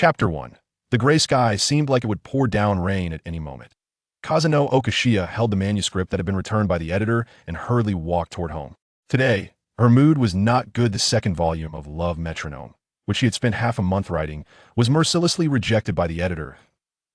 Chapter 1. The gray sky seemed like it would pour down rain at any moment. Kazano Okashiya held the manuscript that had been returned by the editor and hurriedly walked toward home. Today, her mood was not good. The second volume of Love Metronome, which she had spent half a month writing, was mercilessly rejected by the editor.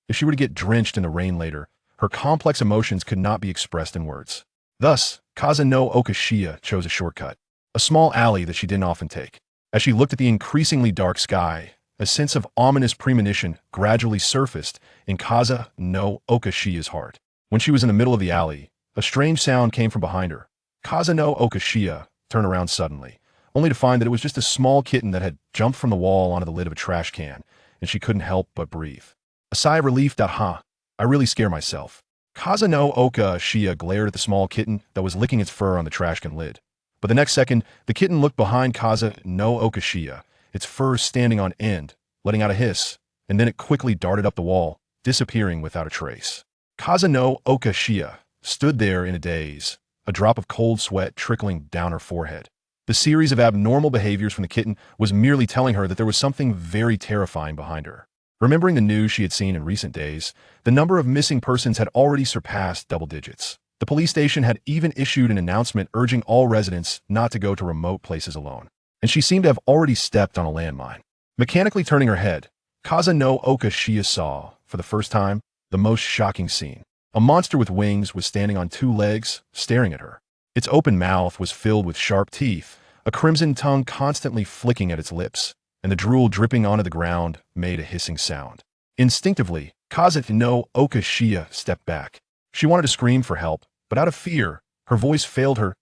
If she were to get drenched in the rain later, her complex emotions could not be expressed in words. Thus, Kazano Okashiya chose a shortcut, a small alley that she didn't often take. As she looked at the increasingly dark sky, a sense of ominous premonition gradually surfaced in Kazano Okashiya's heart. When she was in the middle of the alley, a strange sound came from behind her. Kazano Okashiya turned around suddenly, only to find that it was just a small kitten that had jumped from the wall onto the lid of a trash can, and she couldn't help but breathe. A sigh of relief. I really scare myself. Kazano Okashiya glared at the small kitten that was licking its fur on the trash can lid. But the next second, the kitten looked behind Kazano Okashiya, its fur standing on end, letting out a hiss, and then it quickly darted up the wall, disappearing without a trace. Kazano Okashiya stood there in a daze, a drop of cold sweat trickling down her forehead. The series of abnormal behaviors from the kitten was merely telling her that there was something very terrifying behind her. Remembering the news she had seen in recent days, the number of missing persons had already surpassed double digits. The police station had even issued an announcement urging all residents not to go to remote places alone, and she seemed to have already stepped on a landmine. Mechanically turning her head, Kazano Okashiya saw, for the first time, the most shocking scene. A monster with wings was standing on two legs, staring at her. Its open mouth was filled with sharp teeth, a crimson tongue constantly flicking at its lips, and the drool dripping onto the ground made a hissing sound. Instinctively, Kazano Okashiya stepped back. She wanted to scream for help, but out of fear, her voice failed her.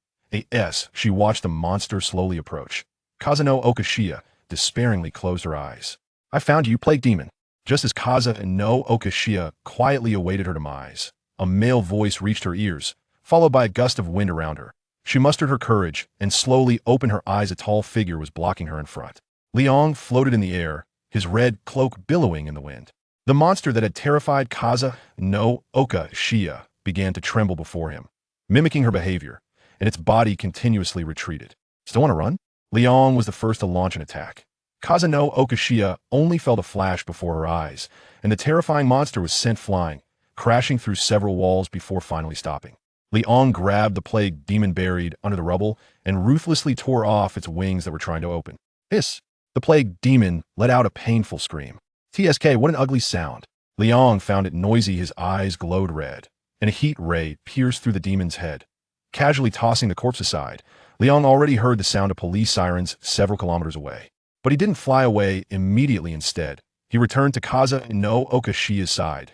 As she watched the monster slowly approach, Kazano Okashiya despairingly closed her eyes. "I found you, plague demon." Just as Kazano Okashiya quietly awaited her demise, a male voice reached her ears, followed by a gust of wind around her. She mustered her courage and slowly opened her eyes. A tall figure was blocking her in front. Liang floated in the air, his red cloak billowing in the wind. The monster that had terrified Kazano Okashiya began to tremble before him, mimicking her behavior, and its body continuously retreated. "Still want to run?" Liang was the first to launch an attack. Kazano Okashiya only felt a flash before her eyes, and the terrifying monster was sent flying, crashing through several walls before finally stopping. Liang grabbed the plague demon buried under the rubble and ruthlessly tore off its wings that were trying to open. Hiss! The plague demon let out a painful scream. "TSK, what an ugly sound." Liang found it noisy. His eyes glowed red, and a heat ray pierced through the demon's head. Casually tossing the corpse aside, Liang already heard the sound of police sirens several kilometers away. But he didn't fly away immediately. Instead, he returned to Kazano Okashiya's side.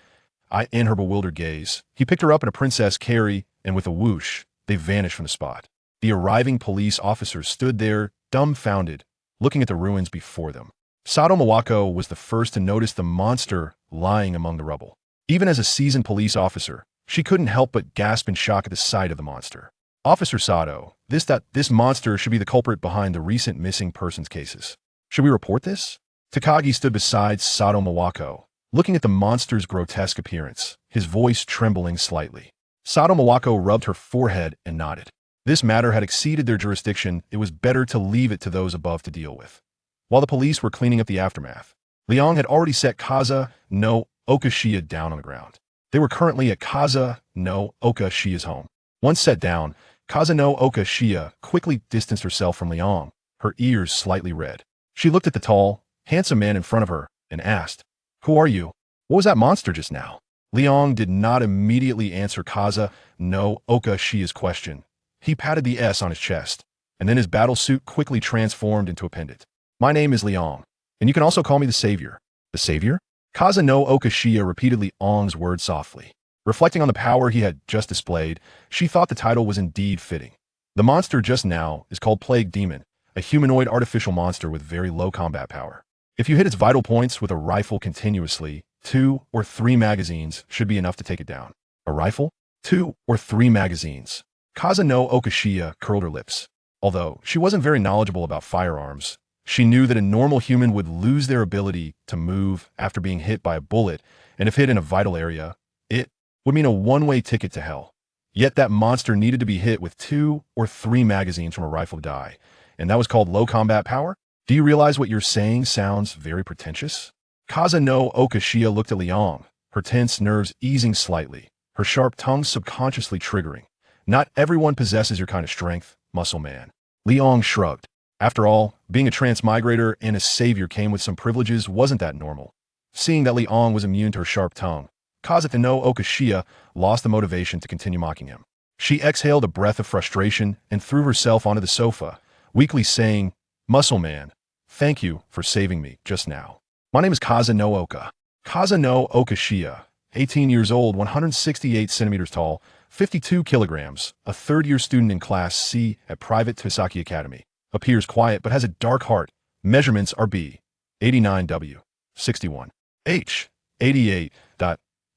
In her bewildered gaze, he picked her up in a princess carry, and with a whoosh, they vanished from the spot. The arriving police officers stood there, dumbfounded, looking at the ruins before them. Sato Mawako was the first to notice the monster lying among the rubble. Even as a seasoned police officer, she couldn't help but gasp in shock at the sight of the monster. "Officer Sato, this monster should be the culprit behind the recent missing persons cases. Should we report this?" Takagi stood beside Sato Mawako, looking at the monster's grotesque appearance, his voice trembling slightly. Sato Mawako rubbed her forehead and nodded. This matter had exceeded their jurisdiction. It was better to leave it to those above to deal with. While the police were cleaning up the aftermath, Liang had already set Kazano Okashiya down on the ground. They were currently at Kazano Okashiya's home. Once set down, Kazano Okashiya quickly distanced herself from Liang, her ears slightly red. She looked at the tall, handsome man in front of her and asked, "Who are you? What was that monster just now?" Liang did not immediately answer Kazano Okashiya's question. He patted the S on his chest, and then his battle suit quickly transformed into a pendant. "My name is Liang, and you can also call me the Savior." "The Savior?" Kazano Okashiya repeated Liang's words softly. Reflecting on the power he had just displayed, she thought the title was indeed fitting. The monster just now is called Plague Demon, a humanoid artificial monster with very low combat power. If you hit its vital points with a rifle continuously, 2 or 3 magazines should be enough to take it down. A rifle? 2 or 3 magazines. Kazano Okashiya curled her lips. Although she wasn't very knowledgeable about firearms, she knew that a normal human would lose their ability to move after being hit by a bullet, and if hit in a vital area, it would mean a one-way ticket to hell. Yet that monster needed to be hit with 2 or 3 magazines from a rifle to die, and that was called low combat power? Do you realize what you're saying sounds very pretentious? Kaza no Okashia looked at Liang, her tense nerves easing slightly, her sharp tongue subconsciously triggering. Not everyone possesses your kind of strength, muscle man. Liang shrugged. After all, being a transmigrator and a savior came with some privileges wasn't that normal. Seeing that Liang was immune to her sharp tongue, Kaza no Okashia lost the motivation to continue mocking him. She exhaled a breath of frustration and threw herself onto the sofa, weakly saying, "Muscle man, thank you for saving me just now. My name is Kaza no Oka. Kaza no Okashia, 18 years old, 168 centimeters tall, 52 kilograms, a third-year student in Class C at private Tosaki Academy. Appears quiet but has a dark heart. Measurements are B, 89W, 61, H, 88.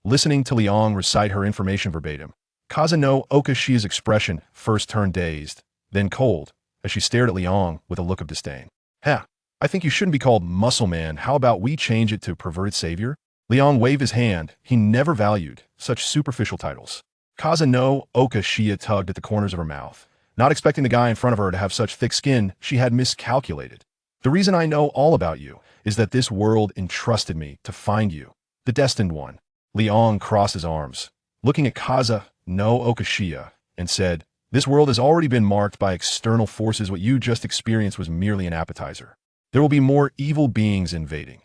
Listening to Liang recite her information verbatim, Kaza no Okashia's expression first turned dazed, then cold, as she stared at Liang with a look of disdain. "Heh, I think you shouldn't be called Muscle Man. How about we change it to Perverted Savior?" Liang waved his hand. He never valued such superficial titles. Kaza no Okashia tugged at the corners of her mouth. Not expecting the guy in front of her to have such thick skin, she had miscalculated. "The reason I know all about you is that this world entrusted me to find you, the destined one." Liang crossed his arms, looking at Kaza no Okashia, and said, "This world has already been marked by external forces. What you just experienced was merely an appetizer. There will be more evil beings invading.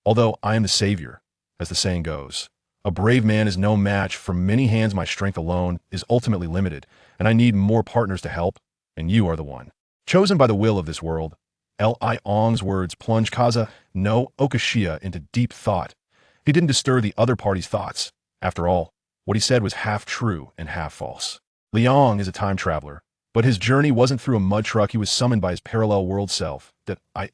Although I am the savior, as the saying goes, a brave man is no match for many hands. My strength alone is ultimately limited, and I need more partners to help, and you are the one. Chosen by the will of this world." Liang's words plunged Kaza no Okashia into deep thought. He didn't disturb the other party's thoughts. After all, what he said was half true and half false. Liang is a time traveler, but his journey wasn't through a mud truck. He was summoned by his parallel world self.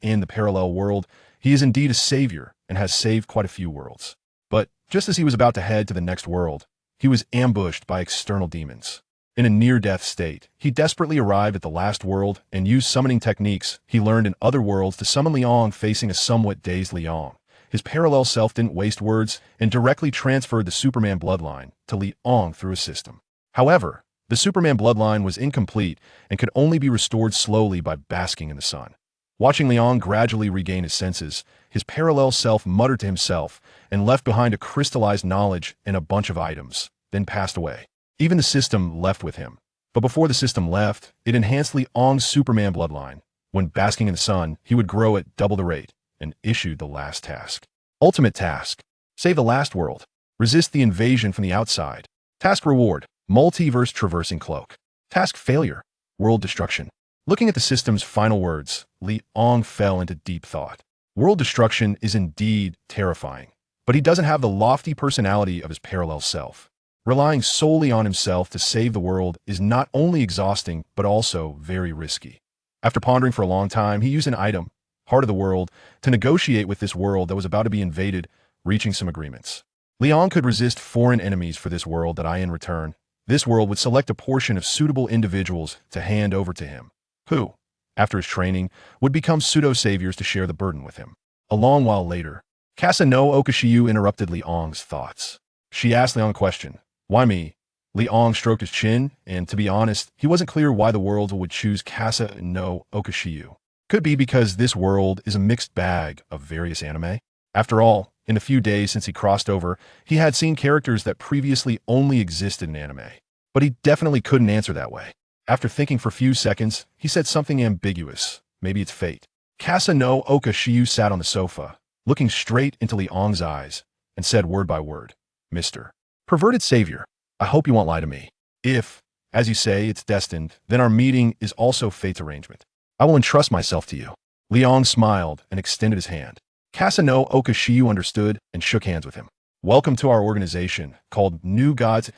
In the parallel world, he is indeed a savior and has saved quite a few worlds. But just as he was about to head to the next world, he was ambushed by external demons. In a near-death state, he desperately arrived at the last world and used summoning techniques he learned in other worlds to summon Liang. Facing a somewhat dazed Liang, his parallel self didn't waste words and directly transferred the Superman bloodline to Liang through a system. However, the Superman bloodline was incomplete and could only be restored slowly by basking in the sun. Watching Liang gradually regain his senses, his parallel self muttered to himself and left behind a crystallized knowledge and a bunch of items, then passed away. Even the system left with him. But before the system left, it enhanced Liang's Superman bloodline. When basking in the sun, he would grow at double the rate, and issued the last task. Ultimate task: save the last world. Resist the invasion from the outside. Task reward: multiverse traversing cloak. Task failure: world destruction. Looking at the system's final words, Liang fell into deep thought. World destruction is indeed terrifying, but he doesn't have the lofty personality of his parallel self. Relying solely on himself to save the world is not only exhausting, but also very risky. After pondering for a long time, he used an item, Heart of the World, to negotiate with this world that was about to be invaded, reaching some agreements. Liang could resist foreign enemies for this world that in return, this world would select a portion of suitable individuals to hand over to him, who, after his training, would become pseudo-saviors to share the burden with him. A long while later, Kaza no Okashia interrupted Liang's thoughts. She asked Liang a question. "Why me?" Liang stroked his chin, and to be honest, he wasn't clear why the world would choose Kaza no Okashia. Could be because this world is a mixed bag of various anime. After all, in the few days since he crossed over, he had seen characters that previously only existed in anime. But he definitely couldn't answer that way. After thinking for a few seconds, he said something ambiguous. Maybe it's fate. Kaza no Okashia sat on the sofa, looking straight into Liang's eyes, and said word by word, "Mr. Perverted Savior, I hope you won't lie to me. If, as you say, it's destined, then our meeting is also fate's arrangement. I will entrust myself to you." Liang smiled and extended his hand. Kaza no Okashia understood and shook hands with him. "Welcome to our organization, called New Gods."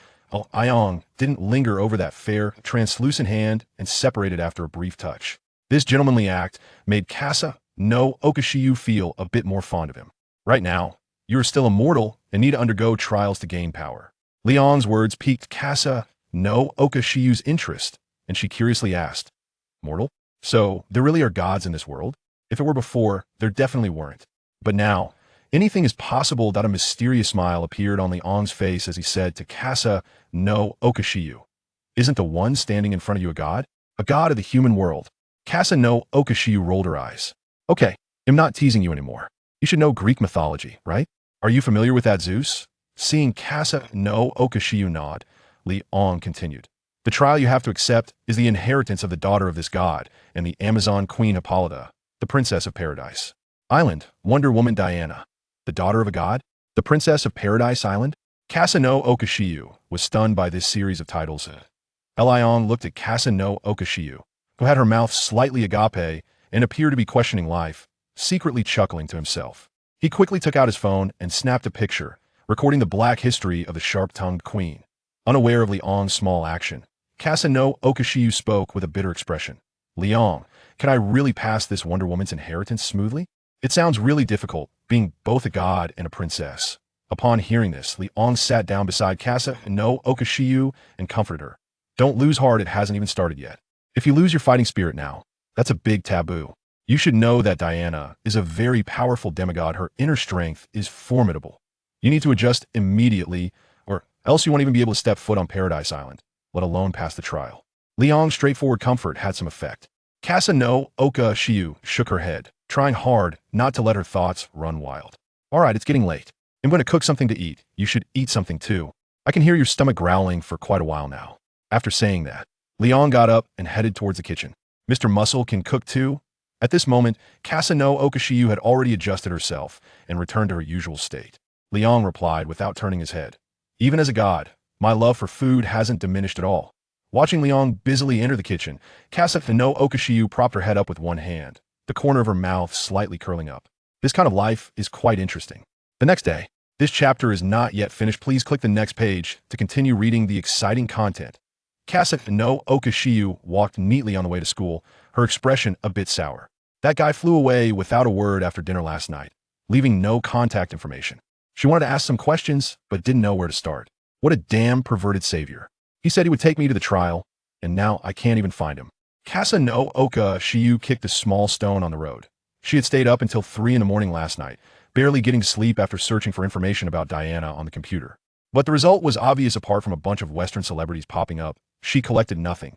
Liang didn't linger over that fair, translucent hand and separated after a brief touch. This gentlemanly act made Kaza no Okashia feel a bit more fond of him. "Right now, you are still immortal and need to undergo trials to gain power." Liang's words piqued Kaza no Okashia's interest, and she curiously asked, "Mortal? So, there really are gods in this world? If it were before, there definitely weren't. But now, anything is possible." A mysterious smile appeared on Liang's face as he said to Kaza no Okashia, "Isn't the one standing in front of you a god? A god of the human world?" Kaza no Okashia rolled her eyes. "Okay, I'm not teasing you anymore. You should know Greek mythology, right? Are you familiar with that Zeus? Seeing Casa no Okashiyu nod, Li On continued. The trial you have to accept is the inheritance of the daughter of this god and the Amazon Queen Hippolyta, the Princess of Paradise Island, Wonder Woman Diana, the daughter of a god, the Princess of Paradise Island. Casa no Okashiyu was stunned by this series of titles. Elion looked at Casa no Okashiyu, who had her mouth slightly agape and appeared to be questioning life, secretly chuckling to himself. He quickly took out his phone and snapped a picture, recording the black history of the sharp-tongued queen. Unaware of Leon's small action, Casa no Okashiyu spoke with a bitter expression. Leon, can I really pass this Wonder Woman's inheritance smoothly? It sounds really difficult, being both a god and a princess. Upon hearing this, Leon sat down beside Casa no Okashiyu and comforted her. Don't lose heart, it hasn't even started yet. If you lose your fighting spirit now, that's a big taboo. You should know that Diana is a very powerful demigod. Her inner strength is formidable. You need to adjust immediately, or else you won't even be able to step foot on Paradise Island, let alone pass the trial. Leon's straightforward comfort had some effect. Casa no Okashiyu shook her head, trying hard not to let her thoughts run wild. All right, it's getting late. I'm going to cook something to eat. You should eat something too. I can hear your stomach growling for quite a while now. After saying that, Leon got up and headed towards the kitchen. Mr. Muscle can cook too? At this moment, Casa no Okashiyu had already adjusted herself and returned to her usual state. Leon replied without turning his head. Even as a god, my love for food hasn't diminished at all. Watching Leon busily enter the kitchen, Casa no Okashiyu propped her head up with one hand, the corner of her mouth slightly curling up. This kind of life is quite interesting. The next day, this chapter is not yet finished. Please click the next page to continue reading the exciting content. Casa no Okashiyu walked neatly on the way to school, her expression a bit sour. That guy flew away without a word after dinner last night, leaving no contact information. She wanted to ask some questions, but didn't know where to start. What a damn perverted savior. He said he would take me to the trial, and now I can't even find him. Casa no Okashiyu kicked a small stone on the road. She had stayed up until 3 in the morning last night, barely getting to sleep after searching for information about Diana on the computer. But the result was obvious. Apart from a bunch of Western celebrities popping up, she collected nothing.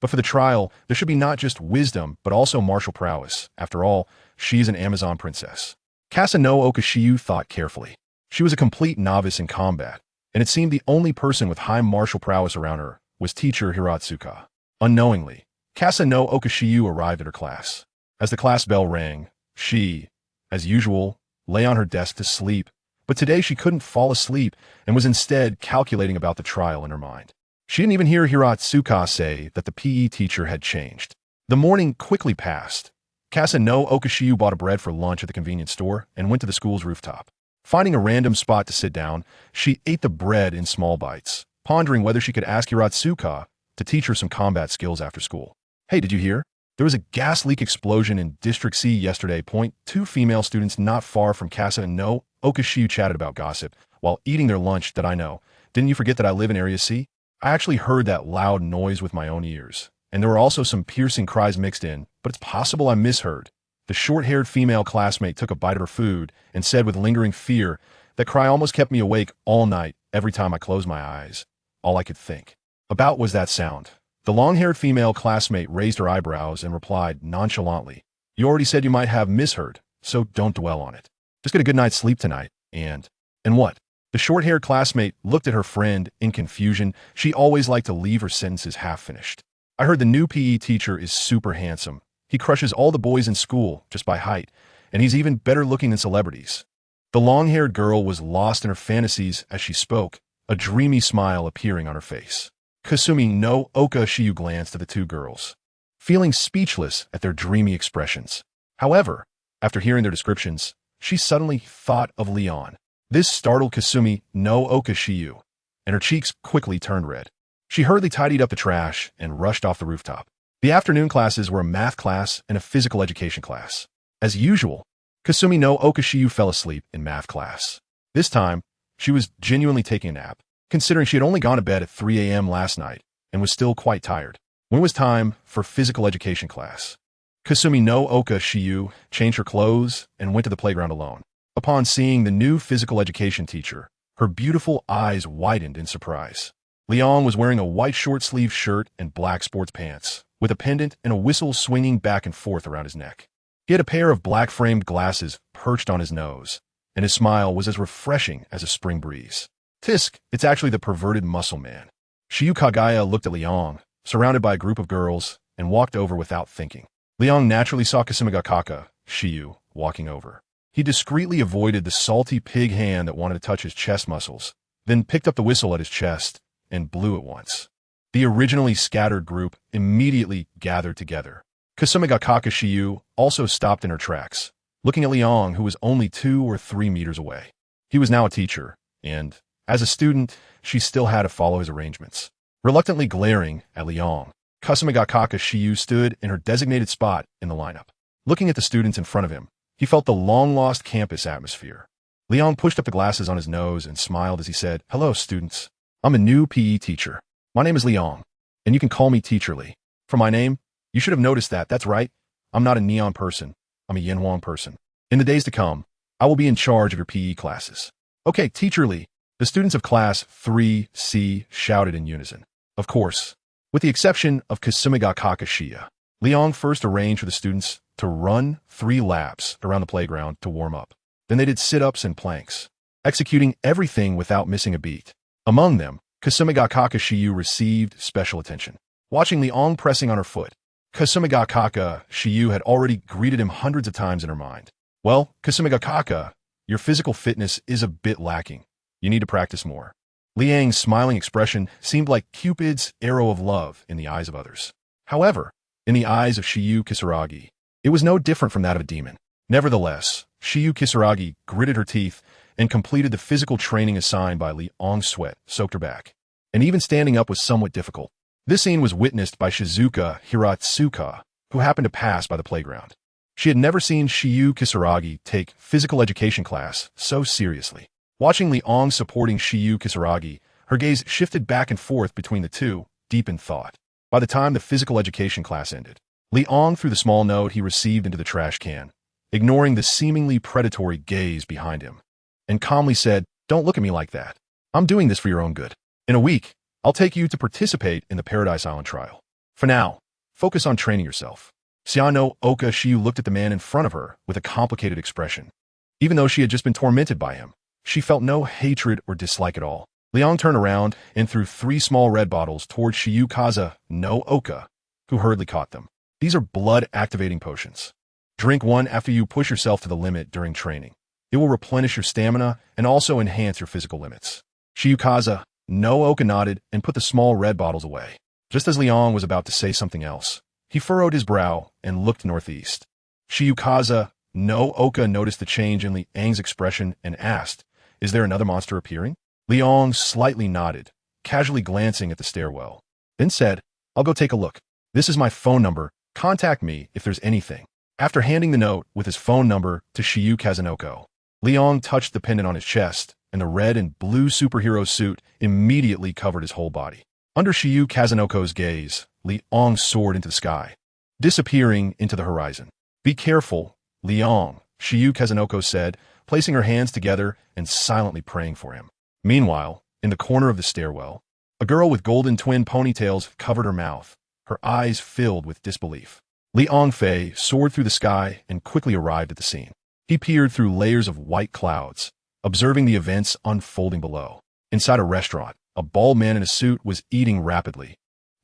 But for the trial, there should be not just wisdom, but also martial prowess. After all, she is an Amazon princess. Casa no Okashiyu thought carefully. She was a complete novice in combat, and it seemed the only person with high martial prowess around her was teacher Hiratsuka. Unknowingly, Casa no Okashiyu arrived at her class. As the class bell rang, she, as usual, lay on her desk to sleep, but today she couldn't fall asleep and was instead calculating about the trial in her mind. She didn't even hear Hiratsuka say that the PE teacher had changed. The morning quickly passed. Casa no Okashiyu bought a bread for lunch at the convenience store and went to the school's rooftop. Finding a random spot to sit down, she ate the bread in small bites, pondering whether she could ask Hiratsuka to teach her some combat skills after school. Hey, did you hear? There was a gas leak explosion in District C yesterday. Two female students not far from Casa no Okashiyu chatted about gossip while eating their lunch. That I know. Didn't you forget that I live in Area C? I actually heard that loud noise with my own ears, and there were also some piercing cries mixed in, but it's possible I misheard. The short-haired female classmate took a bite of her food and said with lingering fear, that cry almost kept me awake all night. Every time I closed my eyes, all I could think about was that sound. The long-haired female classmate raised her eyebrows and replied nonchalantly, you already said you might have misheard, so don't dwell on it. Just get a good night's sleep tonight, and what? The short-haired classmate looked at her friend in confusion. She always liked to leave her sentences half-finished. I heard the new PE teacher is super handsome. He crushes all the boys in school just by height, and he's even better looking than celebrities. The long-haired girl was lost in her fantasies as she spoke, a dreamy smile appearing on her face. Kasumi no Okashiyu glanced at the two girls, feeling speechless at their dreamy expressions. However, after hearing their descriptions, she suddenly thought of Leon. This startled Kasumi no Okashiyu, and her cheeks quickly turned red. She hurriedly tidied up the trash and rushed off the rooftop. The afternoon classes were a math class and a physical education class. As usual, Kasumi no Okashiyu fell asleep in math class. This time, she was genuinely taking a nap, considering she had only gone to bed at 3 a.m. last night and was still quite tired. When it was time for physical education class, Kasumi no Okashiyu changed her clothes and went to the playground alone. Upon seeing the new physical education teacher, her beautiful eyes widened in surprise. Leon was wearing a white short-sleeved shirt and black sports pants, with a pendant and a whistle swinging back and forth around his neck. He had a pair of black-framed glasses perched on his nose, and his smile was as refreshing as a spring breeze. Tisk, it's actually the perverted muscle man. Shiyu Kagaya looked at Liang, surrounded by a group of girls, and walked over without thinking. Liang naturally saw Kasumigakaka, Shiyu, walking over. He discreetly avoided the salty pig hand that wanted to touch his chest muscles, then picked up the whistle at his chest and blew it once. The originally scattered group immediately gathered together. Kasumigakaka Shiyu also stopped in her tracks, looking at Liang, who was only 2 or 3 meters away. He was now a teacher, and, as a student, she still had to follow his arrangements. Reluctantly glaring at Liang, Kasumigakaka Shiyu stood in her designated spot in the lineup. Looking at the students in front of him, he felt the long-lost campus atmosphere. Liang pushed up the glasses on his nose and smiled as he said, "Hello, students. I'm a new PE teacher. My name is Liang, and you can call me Teacher Li. For my name, you should have noticed that. That's right. I'm not a neon person. I'm a Yinhuang person. In the days to come, I will be in charge of your PE classes." "Okay, Teacher Li," the students of Class 3C shouted in unison. Of course, with the exception of Kasumigakaka Shiya, Liang first arranged for the students to run 3 laps around the playground to warm up. Then they did sit-ups and planks, executing everything without missing a beat. Among them, Kasumigakaka Shiyu received special attention. Watching Liang pressing on her foot, Kasumigakaka Shiyu had already greeted him hundreds of times in her mind. "Well, Kasumigakaka, your physical fitness is a bit lacking. You need to practice more." Liang's smiling expression seemed like Cupid's arrow of love in the eyes of others. However, in the eyes of Shiyu Kisaragi, it was no different from that of a demon. Nevertheless, Shiyu Kisaragi gritted her teeth and completed the physical training assigned by Liang's sweat soaked her back. And even standing up was somewhat difficult. This scene was witnessed by Shizuka Hiratsuka, who happened to pass by the playground. She had never seen Shiyu Kisaragi take physical education class so seriously. Watching Liang supporting Shiyu Kisaragi, her gaze shifted back and forth between the two, deep in thought. By the time the physical education class ended, Liang threw the small note he received into the trash can, ignoring the seemingly predatory gaze behind him, and calmly said, "Don't look at me like that. I'm doing this for your own good. In a week, I'll take you to participate in the Paradise Island trial. For now, focus on training yourself." Siano Oka Shiyu looked at the man in front of her with a complicated expression. Even though she had just been tormented by him, she felt no hatred or dislike at all. Liang turned around and threw 3 small red bottles towards Shiyukaza no Oka, who hurriedly caught them. "These are blood-activating potions. Drink one after you push yourself to the limit during training. It will replenish your stamina and also enhance your physical limits." Shiyukaza no Oka nodded and put the small red bottles away. Just as Liang was about to say something else, he furrowed his brow and looked northeast. Shiyukaza no Oka noticed the change in Liang's expression and asked, "Is there another monster appearing?" Liang slightly nodded, casually glancing at the stairwell, then said, "I'll go take a look. This is my phone number. Contact me if there's anything." After handing the note with his phone number to Shiyu Kazunoko, Liang touched the pendant on his chest, and the red and blue superhero suit immediately covered his whole body. Under Shiyu Kazunoko's gaze, Liang soared into the sky, disappearing into the horizon. "Be careful, Liang," Shiyu Kazunoko said, placing her hands together and silently praying for him. Meanwhile, in the corner of the stairwell, a girl with golden twin ponytails covered her mouth, her eyes filled with disbelief. Liang Fei soared through the sky and quickly arrived at the scene. He peered through layers of white clouds, observing the events unfolding below. Inside a restaurant, a bald man in a suit was eating rapidly,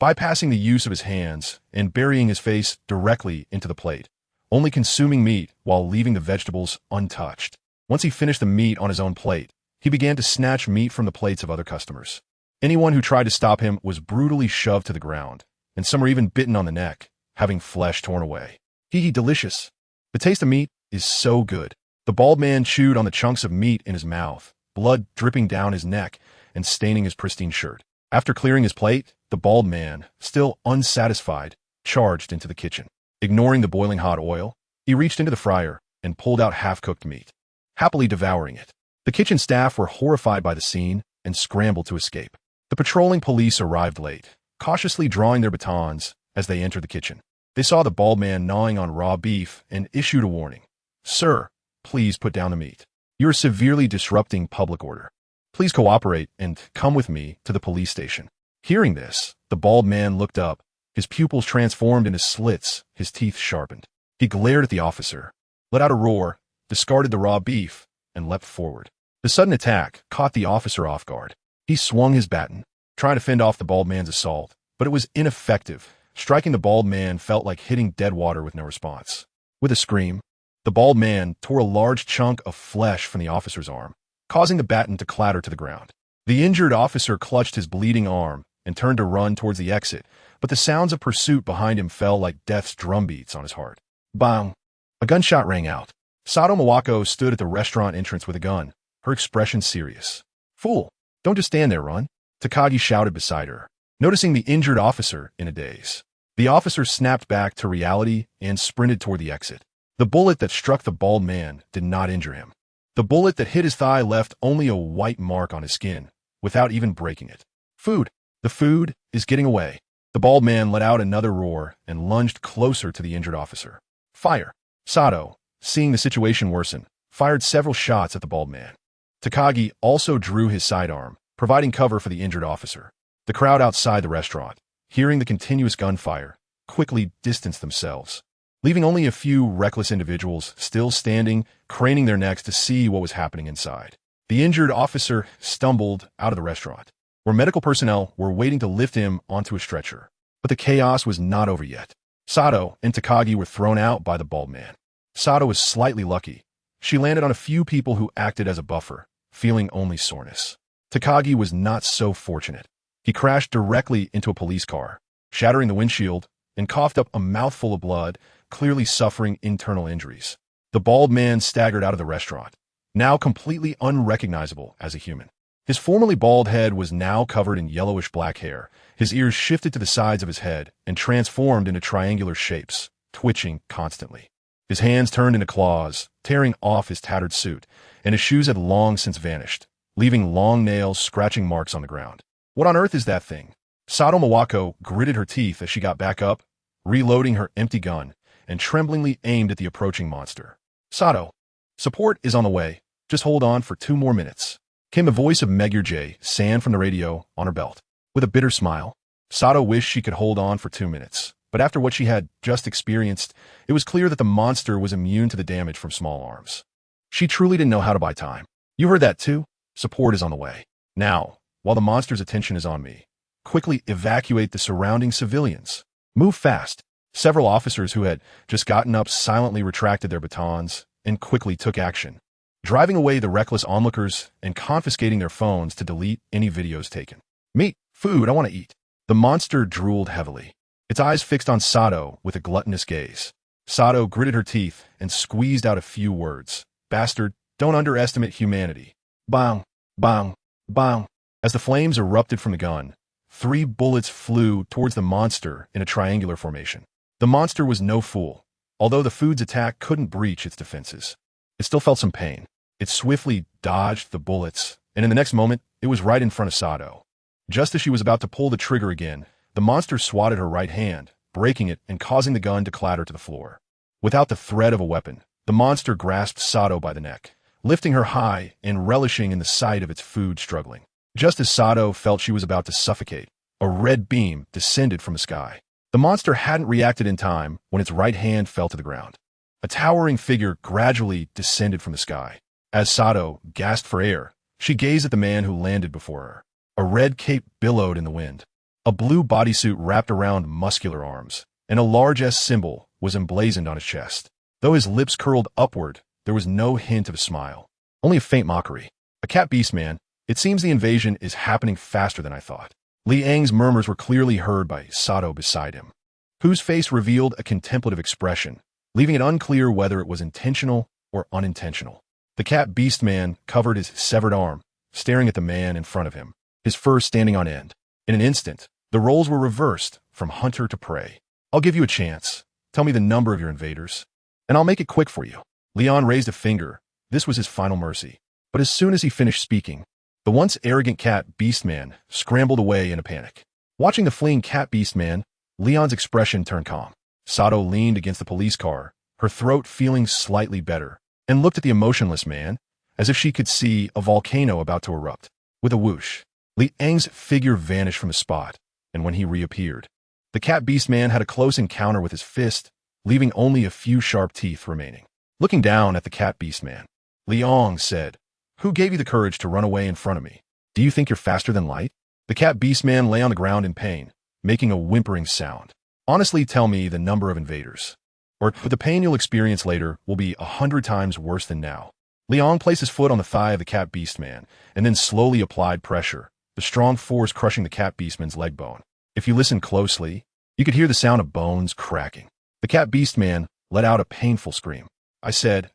bypassing the use of his hands and burying his face directly into the plate, only consuming meat while leaving the vegetables untouched. Once he finished the meat on his own plate, he began to snatch meat from the plates of other customers. Anyone who tried to stop him was brutally shoved to the ground, and some were even bitten on the neck, having flesh torn away. Hee, delicious. The taste of meat is so good. The bald man chewed on the chunks of meat in his mouth, blood dripping down his neck and staining his pristine shirt. After clearing his plate, the bald man, still unsatisfied, charged into the kitchen. Ignoring the boiling hot oil, he reached into the fryer and pulled out half-cooked meat, happily devouring it. The kitchen staff were horrified by the scene and scrambled to escape. The patrolling police arrived late, cautiously drawing their batons as they entered the kitchen. They saw the bald man gnawing on raw beef and issued a warning. "Sir, please put down the meat. You are severely disrupting public order. Please cooperate and come with me to the police station." Hearing this, the bald man looked up, his pupils transformed into slits, his teeth sharpened. He glared at the officer, let out a roar, discarded the raw beef, and leapt forward. The sudden attack caught the officer off guard. He swung his baton, trying to fend off the bald man's assault, but it was ineffective. Striking the bald man felt like hitting dead water with no response. With a scream, the bald man tore a large chunk of flesh from the officer's arm, causing the baton to clatter to the ground. The injured officer clutched his bleeding arm and turned to run towards the exit, but the sounds of pursuit behind him fell like death's drumbeats on his heart. Bang! A gunshot rang out. Sato Mawako stood at the restaurant entrance with a gun, her expression serious. "Fool! Don't just stand there, run!" Takagi shouted beside her, noticing the injured officer in a daze. The officer snapped back to reality and sprinted toward the exit. The bullet that struck the bald man did not injure him. The bullet that hit his thigh left only a white mark on his skin, without even breaking it. "Food! The food is getting away!" The bald man let out another roar and lunged closer to the injured officer. "Fire!" Sato, seeing the situation worsen, fired several shots at the bald man. Takagi also drew his sidearm, providing cover for the injured officer. The crowd outside the restaurant, hearing the continuous gunfire, quickly distanced themselves, leaving only a few reckless individuals still standing, craning their necks to see what was happening inside. The injured officer stumbled out of the restaurant, where medical personnel were waiting to lift him onto a stretcher. But the chaos was not over yet. Sato and Takagi were thrown out by the bald man. Sato was slightly lucky. She landed on a few people who acted as a buffer, feeling only soreness. Takagi was not so fortunate. He crashed directly into a police car, shattering the windshield, and coughed up a mouthful of blood, clearly suffering internal injuries. The bald man staggered out of the restaurant, now completely unrecognizable as a human. His formerly bald head was now covered in yellowish black hair. His ears shifted to the sides of his head and transformed into triangular shapes, twitching constantly. His hands turned into claws, tearing off his tattered suit, and his shoes had long since vanished, leaving long nails scratching marks on the ground. "What on earth is that thing?" Sato Mawako gritted her teeth as she got back up, reloading her empty gun, and tremblingly aimed at the approaching monster. "Sato, support is on the way. Just hold on for 2 more minutes," came the voice of Megure San from the radio on her belt. With a bitter smile, Sato wished she could hold on for 2 minutes, but after what she had just experienced, it was clear that the monster was immune to the damage from small arms. She truly didn't know how to buy time. "You heard that too? Support is on the way. Now, while the monster's attention is on me, quickly evacuate the surrounding civilians. Move fast." Several officers who had just gotten up silently retracted their batons and quickly took action, driving away the reckless onlookers and confiscating their phones to delete any videos taken. "Meat, food, I want to eat." The monster drooled heavily, its eyes fixed on Sato with a gluttonous gaze. Sato gritted her teeth and squeezed out a few words. "Bastard, don't underestimate humanity." Bang, bang, bang. As the flames erupted from the gun, 3 bullets flew towards the monster in a triangular formation. The monster was no fool. Although the food's attack couldn't breach its defenses, it still felt some pain. It swiftly dodged the bullets, and in the next moment, it was right in front of Sato. Just as she was about to pull the trigger again, the monster swatted her right hand, breaking it and causing the gun to clatter to the floor. Without the threat of a weapon, the monster grasped Sato by the neck, lifting her high and relishing in the sight of its food struggling. Just as Sato felt she was about to suffocate, a red beam descended from the sky. The monster hadn't reacted in time when its right hand fell to the ground. A towering figure gradually descended from the sky. As Sato gasped for air, she gazed at the man who landed before her. A red cape billowed in the wind. A blue bodysuit wrapped around muscular arms, and a large S symbol was emblazoned on his chest. Though his lips curled upward, there was no hint of a smile, only a faint mockery. "A cat beast man, it seems the invasion is happening faster than I thought." Li Ang's murmurs were clearly heard by Sato beside him, whose face revealed a contemplative expression, leaving it unclear whether it was intentional or unintentional. The cat beast man covered his severed arm, staring at the man in front of him, his fur standing on end. In an instant, the roles were reversed from hunter to prey. "I'll give you a chance. Tell me the number of your invaders, and I'll make it quick for you." Leon raised a finger. This was his final mercy. But as soon as he finished speaking, the once arrogant cat beast man scrambled away in a panic. Watching the fleeing cat beast man, Leon's expression turned calm. Sato leaned against the police car, her throat feeling slightly better, and looked at the emotionless man as if she could see a volcano about to erupt. With a whoosh, Li Ang's figure vanished from the spot, and when he reappeared, the cat beast man had a close encounter with his fist, leaving only a few sharp teeth remaining. Looking down at the cat beast man, Liang said, "Who gave you the courage to run away in front of me? Do you think you're faster than light?" The cat beast man lay on the ground in pain, making a whimpering sound. "Honestly, tell me the number of invaders, or the pain you'll experience later will be 100 times worse than now." Liang placed his foot on the thigh of the cat beast man, and then slowly applied pressure, the strong force crushing the cat beastman's leg bone. If you listen closely, you could hear the sound of bones cracking. The cat beast man let out a painful scream. I said,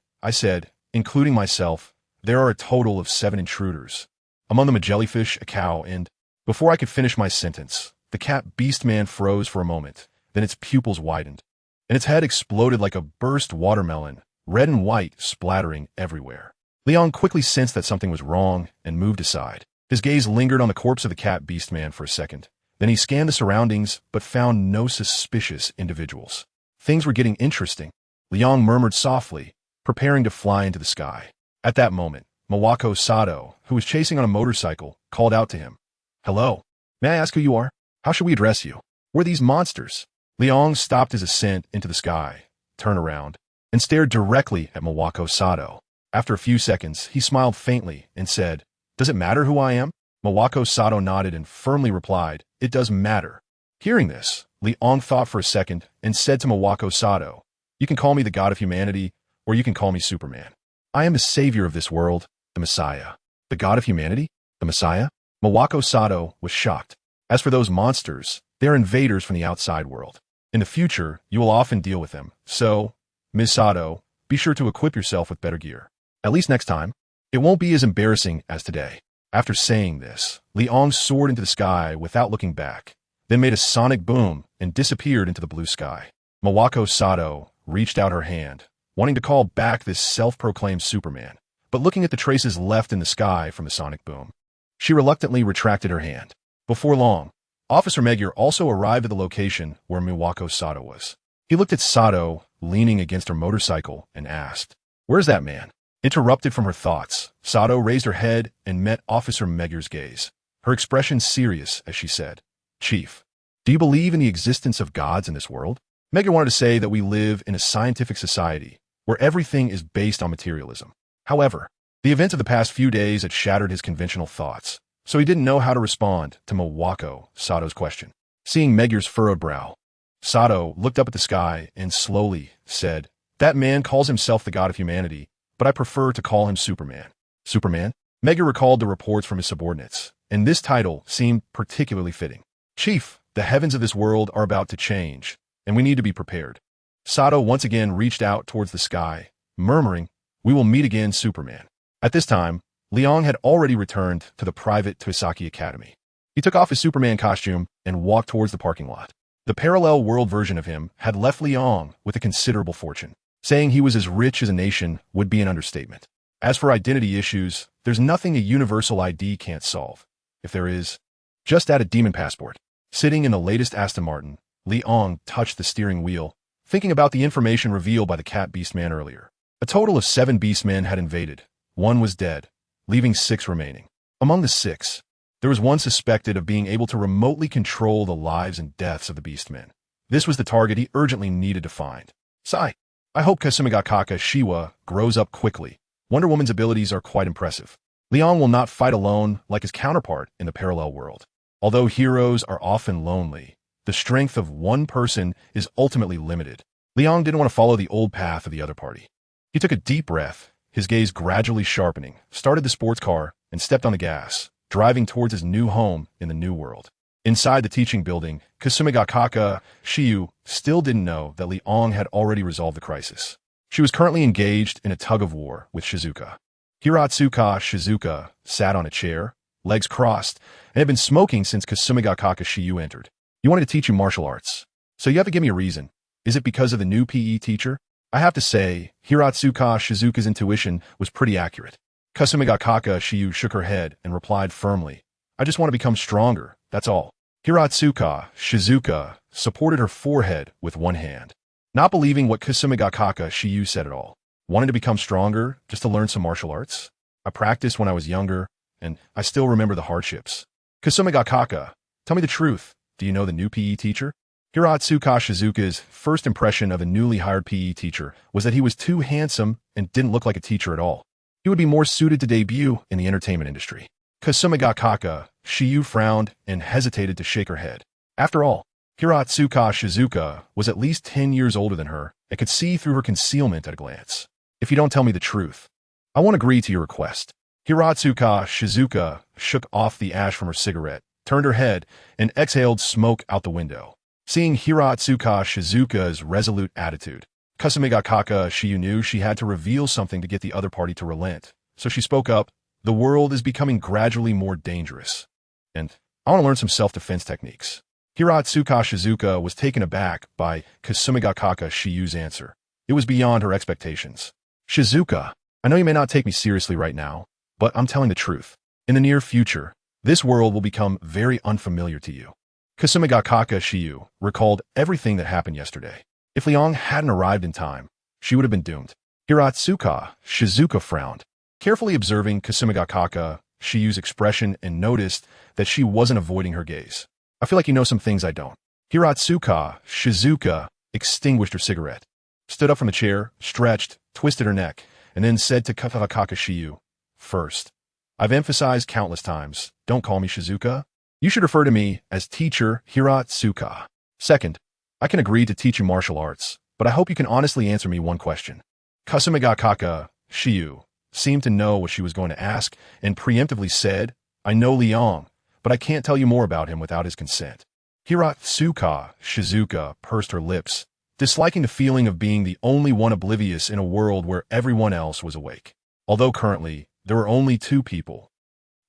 including myself, there are a total of 7 intruders. Among them a jellyfish, a cow, and before I could finish my sentence, the cat beast man froze for a moment, then its pupils widened, and its head exploded like a burst watermelon, red and white splattering everywhere. Liang quickly sensed that something was wrong and moved aside. His gaze lingered on the corpse of the cat beast man for a second. Then he scanned the surroundings, but found no suspicious individuals. Things were getting interesting. Liang murmured softly, preparing to fly into the sky. At that moment, Mawako Sato, who was chasing on a motorcycle, called out to him. "Hello. May I ask who you are? How should we address you? We're these monsters." Liang stopped his ascent into the sky, turned around, and stared directly at Mawako Sato. After a few seconds, he smiled faintly and said, "Does it matter who I am?" Mawako Sato nodded and firmly replied, "It does matter." Hearing this, Liang thought for a second and said to Mawako Sato, "You can call me the god of humanity, or you can call me Superman. I am the savior of this world, the Messiah." "The god of humanity? The Messiah?" Mawako Sato was shocked. "As for those monsters, they are invaders from the outside world. In the future, you will often deal with them. So, Ms. Sato, be sure to equip yourself with better gear. At least next time, it won't be as embarrassing as today." After saying this, Liang soared into the sky without looking back, then made a sonic boom and disappeared into the blue sky. Mawako Sato reached out her hand, wanting to call back this self-proclaimed Superman, but looking at the traces left in the sky from the sonic boom, she reluctantly retracted her hand. Before long, Officer Meguer also arrived at the location where Mawako Sato was. He looked at Sato leaning against her motorcycle and asked, "Where's that man?" Interrupted from her thoughts, Sato raised her head and met Officer Meguer's gaze, her expression serious as she said, "Chief, do you believe in the existence of gods in this world?" Meguer wanted to say that we live in a scientific society where everything is based on materialism. However, the events of the past few days had shattered his conventional thoughts, so he didn't know how to respond to Mawako Sato's question. Seeing Meguer's furrowed brow, Sato looked up at the sky and slowly said, "That man calls himself the god of humanity, but I prefer to call him Superman." Superman? Meguer recalled the reports from his subordinates, and this title seemed particularly fitting. "Chief, the heavens of this world are about to change, and we need to be prepared." Sato once again reached out towards the sky, murmuring, "We will meet again, Superman." At this time, Liang had already returned to the private Toisaki Academy. He took off his Superman costume and walked towards the parking lot. The parallel world version of him had left Liang with a considerable fortune. Saying he was as rich as a nation would be an understatement. As for identity issues, there's nothing a universal ID can't solve. If there is, just add a demon passport. Sitting in the latest Aston Martin, Liang touched the steering wheel, thinking about the information revealed by the cat beastman earlier. A total of 7 beastmen had invaded. 1 was dead, leaving 6 remaining. Among the 6, there was one suspected of being able to remotely control the lives and deaths of the beastmen. This was the target he urgently needed to find. Sigh. I hope Kasumigakaka Shiwa grows up quickly. Wonder Woman's abilities are quite impressive. Liang will not fight alone like his counterpart in the parallel world. Although heroes are often lonely, the strength of one person is ultimately limited. Liang didn't want to follow the old path of the other party. He took a deep breath, his gaze gradually sharpening, started the sports car, and stepped on the gas, driving towards his new home in the new world. Inside the teaching building, Kasumigakaka Shiyu still didn't know that Liang had already resolved the crisis. She was currently engaged in a tug-of-war with Shizuka. Hiratsuka Shizuka sat on a chair, legs crossed, and had been smoking since Kasumigakaka Shiyu entered. "You wanted to teach you martial arts, so you have to give me a reason. Is it because of the new PE teacher?" I have to say, Hiratsuka Shizuka's intuition was pretty accurate. Kasumigakaka Shiyu shook her head and replied firmly, "I just want to become stronger, that's all." Hiratsuka Shizuka supported her forehead with one hand, not believing what Kasumigakaka Shiyu said at all. "Wanted to become stronger just to learn some martial arts? I practiced when I was younger, and I still remember the hardships." "Kasumigakaka, tell me the truth. Do you know the new PE teacher?" Hiratsuka Shizuka's first impression of a newly hired PE teacher was that he was too handsome and didn't look like a teacher at all. He would be more suited to debut in the entertainment industry. Kasumigakaka, Shiyu frowned and hesitated to shake her head. After all, Hiratsuka Shizuka was at least 10 years older than her and could see through her concealment at a glance. If you don't tell me the truth, I won't agree to your request. Hiratsuka Shizuka shook off the ash from her cigarette, turned her head, and exhaled smoke out the window. Seeing Hiratsuka Shizuka's resolute attitude, Kasumigakaka Shiyu knew she had to reveal something to get the other party to relent. So she spoke up, "The world is becoming gradually more dangerous, and I want to learn some self-defense techniques." Hiratsuka Shizuka was taken aback by Kasumigakaka Shiyu's answer. It was beyond her expectations. "Shizuka, I know you may not take me seriously right now, but I'm telling the truth. In the near future, this world will become very unfamiliar to you." Kasumigakaka Shiyu recalled everything that happened yesterday. If Liang hadn't arrived in time, she would have been doomed. Hiratsuka Shizuka frowned, carefully observing Kasumigakaka Shiyu's expression, and noticed that she wasn't avoiding her gaze. "I feel like you know some things I don't." Hiratsuka Shizuka extinguished her cigarette, stood up from the chair, stretched, twisted her neck, and then said to Kasumigakaka Shiyu, "First, I've emphasized countless times, don't call me Shizuka. You should refer to me as Teacher Hiratsuka. Second, I can agree to teach you martial arts, but I hope you can honestly answer me one question." Kasumigakaka Shiyu seemed to know what she was going to ask and preemptively said, "I know Liang, but I can't tell you more about him without his consent." Hiratsuka Shizuka pursed her lips, disliking the feeling of being the only one oblivious in a world where everyone else was awake. Although currently, there were only two people.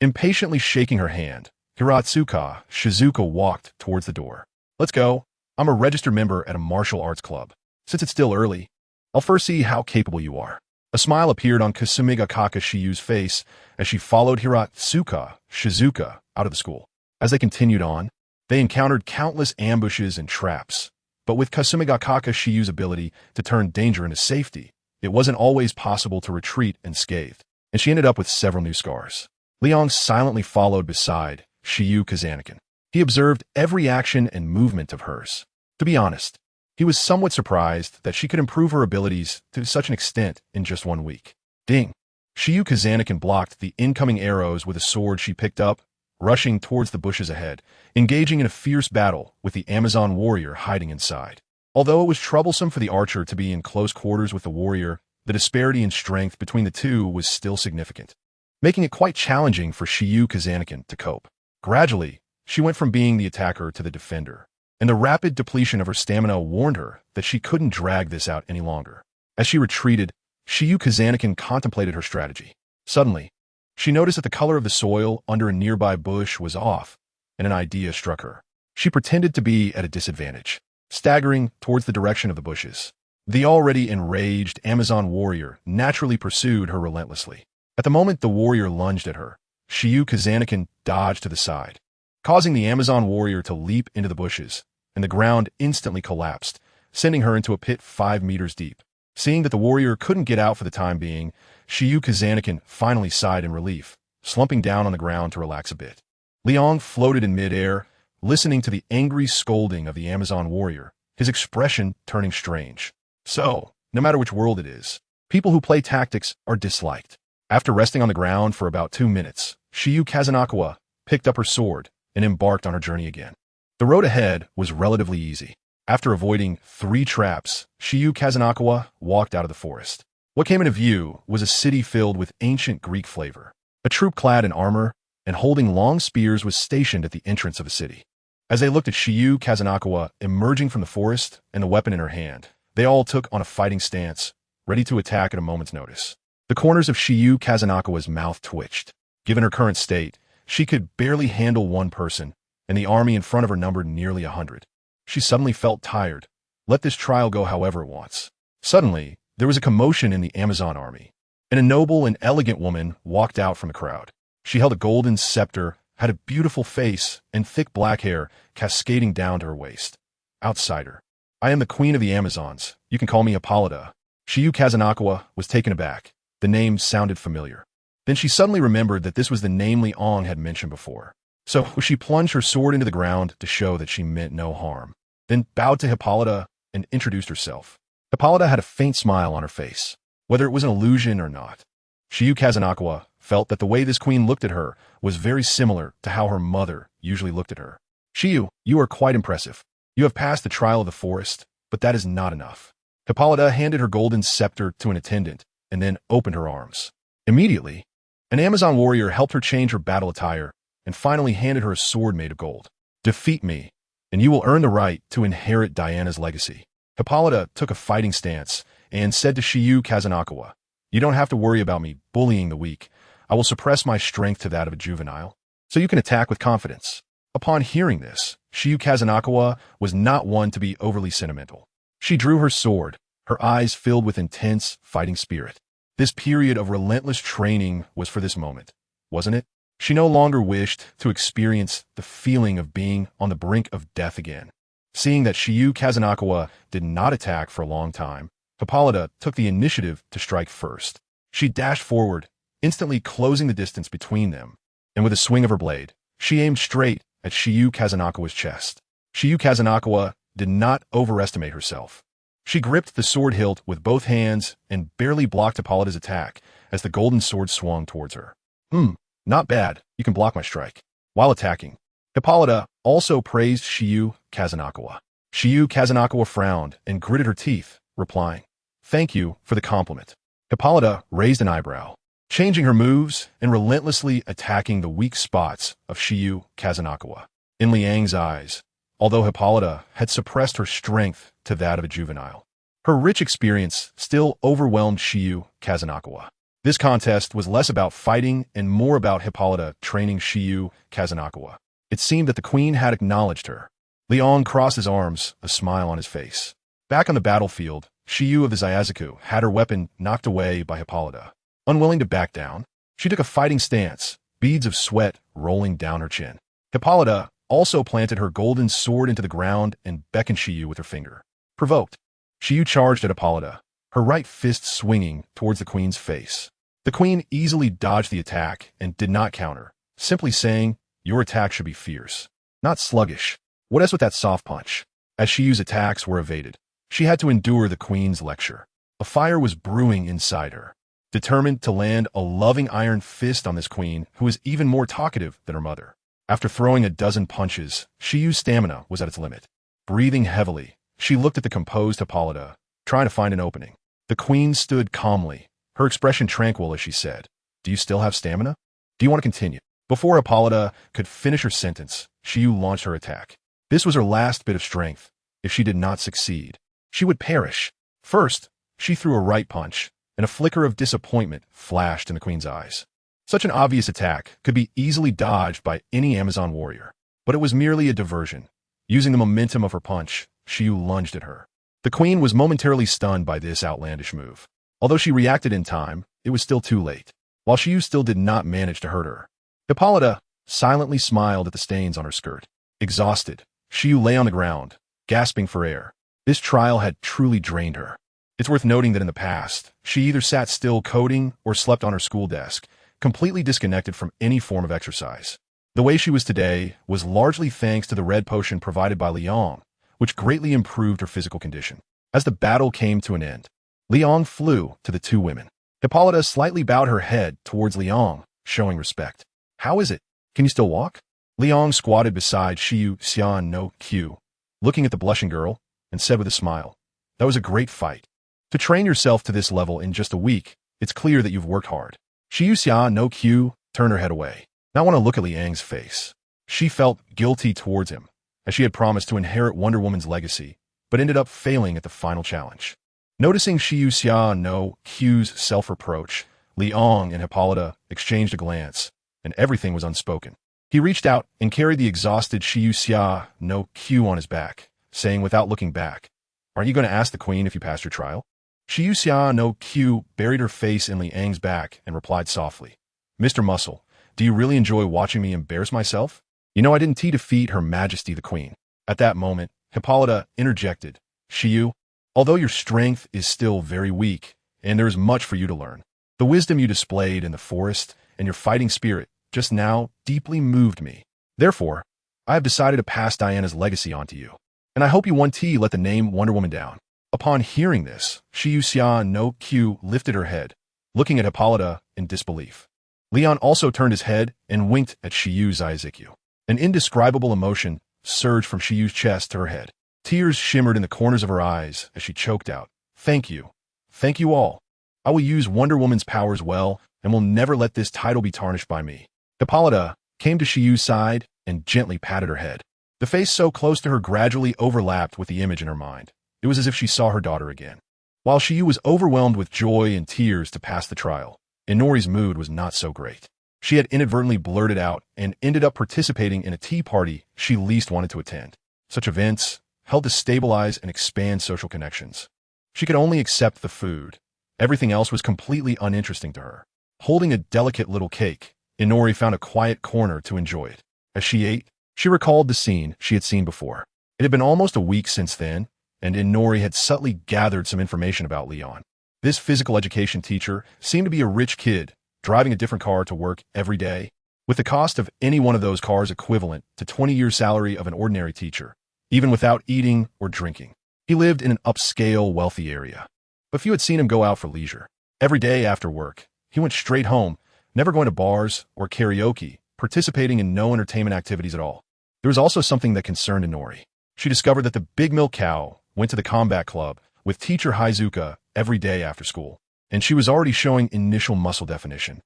Impatiently shaking her hand, Hiratsuka Shizuka walked towards the door. "Let's go. I'm a registered member at a martial arts club. Since it's still early, I'll first see how capable you are." A smile appeared on Kasumigakaka Shiyu's face as she followed Hiratsuka Shizuka out of the school. As they continued on, they encountered countless ambushes and traps. But with Kasumigakaka Shiyu's ability to turn danger into safety, it wasn't always possible to retreat unscathed, and she ended up with several new scars. Liang silently followed beside Shiyu Kazanakan. He observed every action and movement of hers. To be honest, he was somewhat surprised that she could improve her abilities to such an extent in just 1 week. Ding! Shiyu Kazanakan blocked the incoming arrows with a sword she picked up, rushing towards the bushes ahead, engaging in a fierce battle with the Amazon warrior hiding inside. Although it was troublesome for the archer to be in close quarters with the warrior, the disparity in strength between the two was still significant, making it quite challenging for Shiyu Kazanakan to cope. Gradually, she went from being the attacker to the defender, and the rapid depletion of her stamina warned her that she couldn't drag this out any longer. As she retreated, Shiyu Kazanakan contemplated her strategy. Suddenly, she noticed that the color of the soil under a nearby bush was off, and an idea struck her. She pretended to be at a disadvantage, staggering towards the direction of the bushes. The already enraged Amazon warrior naturally pursued her relentlessly. At the moment the warrior lunged at her, Shiyu Kazanakan dodged to the side, causing the Amazon warrior to leap into the bushes, and the ground instantly collapsed, sending her into a pit 5 meters deep. Seeing that the warrior couldn't get out for the time being, Shiyu Kazanakan finally sighed in relief, slumping down on the ground to relax a bit. Liang floated in midair, listening to the angry scolding of the Amazon warrior, his expression turning strange. So, no matter which world it is, people who play tactics are disliked. After resting on the ground for about 2 minutes, Shiyu Kazanakawa picked up her sword and embarked on her journey again. The road ahead was relatively easy. After avoiding 3 traps, Shiyu Kazanakawa walked out of the forest. What came into view was a city filled with ancient Greek flavor. A troop clad in armor and holding long spears was stationed at the entrance of the city. As they looked at Shiyu Kazanakawa emerging from the forest and the weapon in her hand, they all took on a fighting stance, ready to attack at a moment's notice. The corners of Shiyu Kazanakawa's mouth twitched. Given her current state, she could barely handle 1 person, and the army in front of her numbered nearly 100. She suddenly felt tired. Let this trial go however it wants. Suddenly, there was a commotion in the Amazon army, and a noble and elegant woman walked out from the crowd. She held a golden scepter, had a beautiful face, and thick black hair cascading down to her waist. Outsider. "I am the queen of the Amazons. You can call me Hippolyta." Shiyu Kazanakawa was taken aback. The name sounded familiar. Then she suddenly remembered that this was the name Liang had mentioned before. So she plunged her sword into the ground to show that she meant no harm. then bowed to Hippolyta and introduced herself. Hippolyta had a faint smile on her face, whether it was an illusion or not. Shiyu Kazunakawa felt that the way this queen looked at her was very similar to how her mother usually looked at her. Shiyu, you are quite impressive. You have passed the trial of the forest, but that is not enough. Hippolyta handed her golden scepter to an attendant and then opened her arms. Immediately, an Amazon warrior helped her change her battle attire and finally handed her a sword made of gold. Defeat me, and you will earn the right to inherit Diana's legacy. Hippolyta took a fighting stance and said to Shiyu Kazunakawa, you don't have to worry about me bullying the weak. I will suppress my strength to that of a juvenile, so you can attack with confidence. Upon hearing this, Shiyu Kazunakawa was not one to be overly sentimental. She drew her sword, her eyes filled with intense fighting spirit. This period of relentless training was for this moment, wasn't it? She no longer wished to experience the feeling of being on the brink of death again. Seeing that Shiyu Kazunakawa did not attack for a long time, Hippolyta took the initiative to strike first. She dashed forward, instantly closing the distance between them, and with a swing of her blade, she aimed straight at Shiyu Kazunakawa's chest. Shiyu Kazunakawa did not overestimate herself. She gripped the sword hilt with both hands and barely blocked Hippolyta's attack as the golden sword swung towards her. Not bad, you can block my strike. While attacking, Hippolyta also praised Shiyu Kazunakawa. Shiyu Kazunakawa frowned and gritted her teeth, replying, thank you for the compliment. Hippolyta raised an eyebrow, changing her moves and relentlessly attacking the weak spots of Shiyu Kazunakawa. In Liang's eyes, although Hippolyta had suppressed her strength to that of a juvenile, her rich experience still overwhelmed Shiyu Kazunakawa. This contest was less about fighting and more about Hippolyta training Shiyu Kazunakawa. It seemed that the queen had acknowledged her. Liang crossed his arms, a smile on his face. Back on the battlefield, Shiyu of the Zayazaku had her weapon knocked away by Hippolyta. Unwilling to back down, she took a fighting stance, beads of sweat rolling down her chin. Hippolyta also planted her golden sword into the ground and beckoned Shiyu with her finger. Provoked, Shiyu charged at Hippolyta, her right fist swinging towards the queen's face. The queen easily dodged the attack and did not counter, simply saying, your attack should be fierce, not sluggish. What else with that soft punch? As Shiyu's attacks were evaded, she had to endure the queen's lecture. A fire was brewing inside her, determined to land a loving iron fist on this queen who was even more talkative than her mother. After throwing a dozen punches, Shiyu's stamina was at its limit. Breathing heavily, she looked at the composed Hippolyta, trying to find an opening. The queen stood calmly, her expression tranquil as she said, do you still have stamina? Do you want to continue? Before Hippolyta could finish her sentence, Shiyu launched her attack. This was her last bit of strength. If she did not succeed, she would perish. First, she threw a right punch, and a flicker of disappointment flashed in the queen's eyes. Such an obvious attack could be easily dodged by any Amazon warrior, but it was merely a diversion. Using the momentum of her punch, Shiyu lunged at her. The queen was momentarily stunned by this outlandish move. Although she reacted in time, it was still too late. While Shiyu still did not manage to hurt her, Hippolyta silently smiled at the stains on her skirt. Exhausted, Shiyu lay on the ground, gasping for air. This trial had truly drained her. It's worth noting that in the past, she either sat still coding or slept on her school desk, completely disconnected from any form of exercise. The way she was today was largely thanks to the red potion provided by Liang, which greatly improved her physical condition. As the battle came to an end, Liang flew to the two women. Hippolyta slightly bowed her head towards Liang, showing respect. How is it? Can you still walk? Liang squatted beside Shiyu Xian no Q, looking at the blushing girl, and said with a smile, that was a great fight. To train yourself to this level in just a week, it's clear that you've worked hard. Shiyu Xian no Q turned her head away, not want to look at Liang's face. She felt guilty towards him, as she had promised to inherit Wonder Woman's legacy, but ended up failing at the final challenge. Noticing Shiyu Xia no Q's self-reproach, Liang and Hippolyta exchanged a glance, and everything was unspoken. He reached out and carried the exhausted Shiyu Xia no Q on his back, saying without looking back, aren't you going to ask the queen if you passed your trial? Shiyu Xia no Q buried her face in Liang's back and replied softly, Mr. Muscle, do you really enjoy watching me embarrass myself? You know I didn't defeat Her Majesty the Queen. At that moment, Hippolyta interjected, Shiyu, although your strength is still very weak, and there is much for you to learn, the wisdom you displayed in the forest and your fighting spirit just now deeply moved me. Therefore, I have decided to pass Diana's legacy on to you. And I hope you won T let the name Wonder Woman down. Upon hearing this, Shiyu Xia no Q lifted her head, looking at Hippolyta in disbelief. Leon also turned his head and winked at Shiyu Zaiziku. An indescribable emotion surged from Shiyu's chest to her head. Tears shimmered in the corners of her eyes as she choked out, "Thank you. Thank you all. I will use Wonder Woman's powers well and will never let this title be tarnished by me." Hippolyta came to Shiyu's side and gently patted her head. The face so close to her gradually overlapped with the image in her mind. It was as if she saw her daughter again. While Shiyu was overwhelmed with joy and tears to pass the trial, Inori's mood was not so great. She had inadvertently blurted out and ended up participating in a tea party she least wanted to attend. Such events held to stabilize and expand social connections. She could only accept the food. Everything else was completely uninteresting to her. Holding a delicate little cake, Inori found a quiet corner to enjoy it. As she ate, she recalled the scene she had seen before. It had been almost a week since then, and Inori had subtly gathered some information about Leon. This physical education teacher seemed to be a rich kid, driving a different car to work every day, with the cost of any one of those cars equivalent to 20 years' salary of an ordinary teacher, even without eating or drinking. He lived in an upscale, wealthy area. But few had seen him go out for leisure. Every day after work, he went straight home, never going to bars or karaoke, participating in no entertainment activities at all. There was also something that concerned Inori. She discovered that the Big Milk Cow went to the combat club with teacher Hizuka every day after school, and she was already showing initial muscle definition.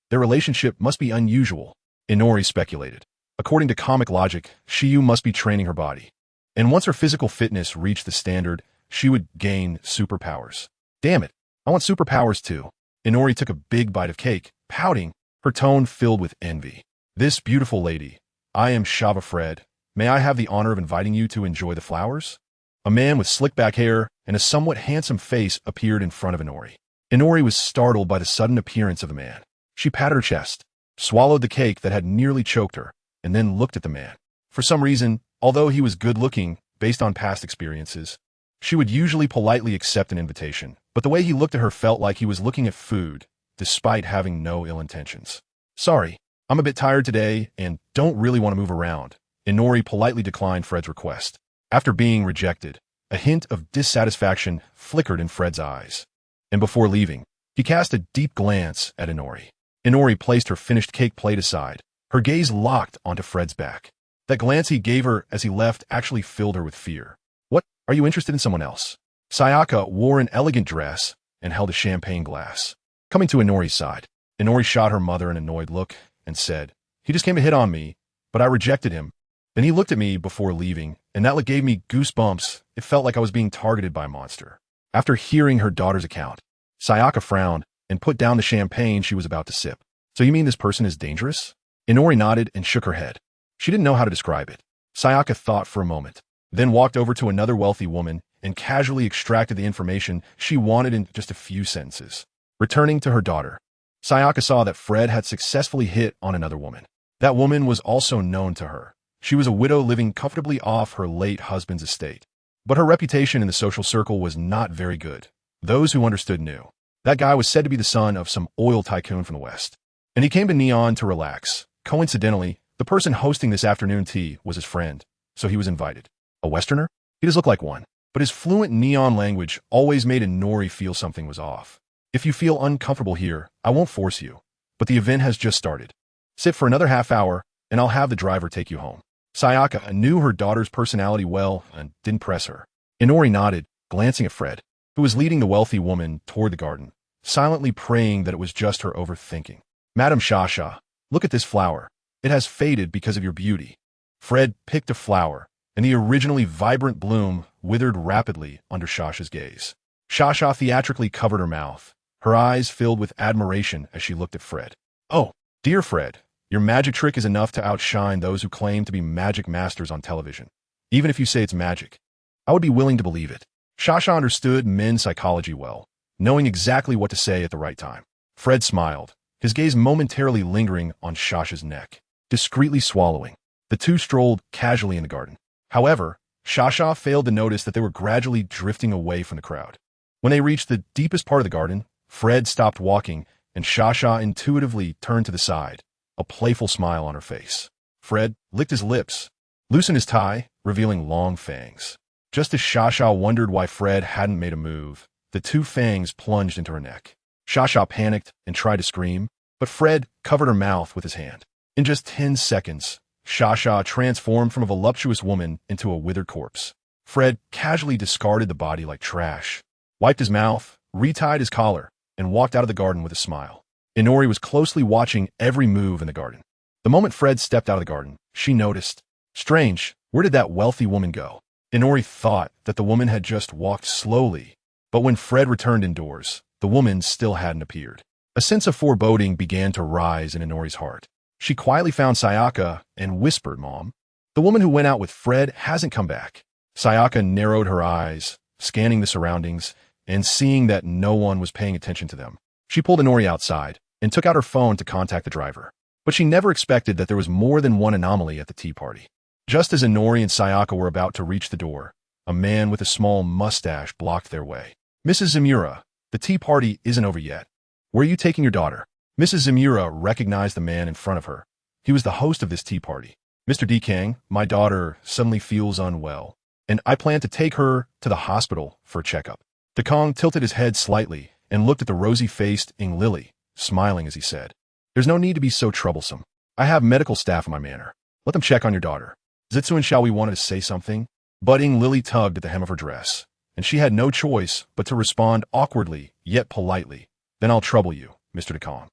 Their relationship must be unusual, Inori speculated. According to comic logic, Shiyu must be training her body. And once her physical fitness reached the standard, she would gain superpowers. Damn it, I want superpowers too. Inori took a big bite of cake, pouting, her tone filled with envy. "This beautiful lady, I am Shava Fred. May I have the honor of inviting you to enjoy the flowers?" A man with slick back hair and a somewhat handsome face appeared in front of Inori. Inori was startled by the sudden appearance of the man. She patted her chest, swallowed the cake that had nearly choked her, and then looked at the man. For some reason, although he was good-looking, based on past experiences, she would usually politely accept an invitation, but the way he looked at her felt like he was looking at food, despite having no ill intentions. "Sorry, I'm a bit tired today and don't really want to move around." Inori politely declined Fred's request. After being rejected, a hint of dissatisfaction flickered in Fred's eyes. And before leaving, he cast a deep glance at Inori. Inori placed her finished cake plate aside, her gaze locked onto Fred's back. That glance he gave her as he left actually filled her with fear. "What, are you interested in someone else?" Sayaka wore an elegant dress and held a champagne glass. Coming to Inori's side, Inori shot her mother an annoyed look and said, "He just came to hit on me, but I rejected him. Then he looked at me before leaving, and that gave me goosebumps. It felt like I was being targeted by a monster." After hearing her daughter's account, Sayaka frowned and put down the champagne she was about to sip. "So you mean this person is dangerous?" Inori nodded and shook her head. She didn't know how to describe it. Sayaka thought for a moment, then walked over to another wealthy woman and casually extracted the information she wanted in just a few sentences. Returning to her daughter, Sayaka saw that Fred had successfully hit on another woman. That woman was also known to her. She was a widow living comfortably off her late husband's estate. But her reputation in the social circle was not very good. Those who understood knew. That guy was said to be the son of some oil tycoon from the West. And he came to Neon to relax. Coincidentally, the person hosting this afternoon tea was his friend, so he was invited. A Westerner? He does look like one. But his fluent Neon language always made Inori feel something was off. "If you feel uncomfortable here, I won't force you. But the event has just started. Sit for another half hour, and I'll have the driver take you home." Sayaka knew her daughter's personality well and didn't press her. Inori nodded, glancing at Fred, who was leading the wealthy woman toward the garden, silently praying that it was just her overthinking. "Madam Shasha, look at this flower. It has faded because of your beauty." Fred picked a flower, and the originally vibrant bloom withered rapidly under Shasha's gaze. Shasha theatrically covered her mouth, her eyes filled with admiration as she looked at Fred. "Oh, dear Fred, your magic trick is enough to outshine those who claim to be magic masters on television. Even if you say it's magic, I would be willing to believe it." Shasha understood men's psychology well, knowing exactly what to say at the right time. Fred smiled, his gaze momentarily lingering on Shasha's neck. Discreetly swallowing, the two strolled casually in the garden. However, Shasha failed to notice that they were gradually drifting away from the crowd. When they reached the deepest part of the garden, Fred stopped walking, and Shasha intuitively turned to the side, a playful smile on her face. Fred licked his lips, loosened his tie, revealing long fangs. Just as Shasha wondered why Fred hadn't made a move, the two fangs plunged into her neck. Shasha panicked and tried to scream, but Fred covered her mouth with his hand. In just 10 seconds, Shasha transformed from a voluptuous woman into a withered corpse. Fred casually discarded the body like trash, wiped his mouth, retied his collar, and walked out of the garden with a smile. Inori was closely watching every move in the garden. The moment Fred stepped out of the garden, she noticed. Strange, where did that wealthy woman go? Inori thought that the woman had just walked slowly, but when Fred returned indoors, the woman still hadn't appeared. A sense of foreboding began to rise in Inori's heart. She quietly found Sayaka and whispered, "Mom, the woman who went out with Fred hasn't come back." Sayaka narrowed her eyes, scanning the surroundings, and seeing that no one was paying attention to them. She pulled Inori outside and took out her phone to contact the driver. But she never expected that there was more than one anomaly at the tea party. Just as Inori and Sayaka were about to reach the door, a man with a small mustache blocked their way. "Mrs. Zamura, the tea party isn't over yet. Where are you taking your daughter?" Mrs. Zamura recognized the man in front of her. He was the host of this tea party. "Mr. Dekang, my daughter suddenly feels unwell, and I plan to take her to the hospital for a checkup." Dekang tilted his head slightly and looked at the rosy-faced Ing Lily, smiling as he said, "There's no need to be so troublesome. I have medical staff in my manor. Let them check on your daughter." Zetsu and Xiaohui wanted to say something, but Ing Lily tugged at the hem of her dress, and she had no choice but to respond awkwardly yet politely. "Then I'll trouble you, Mr. Dekang."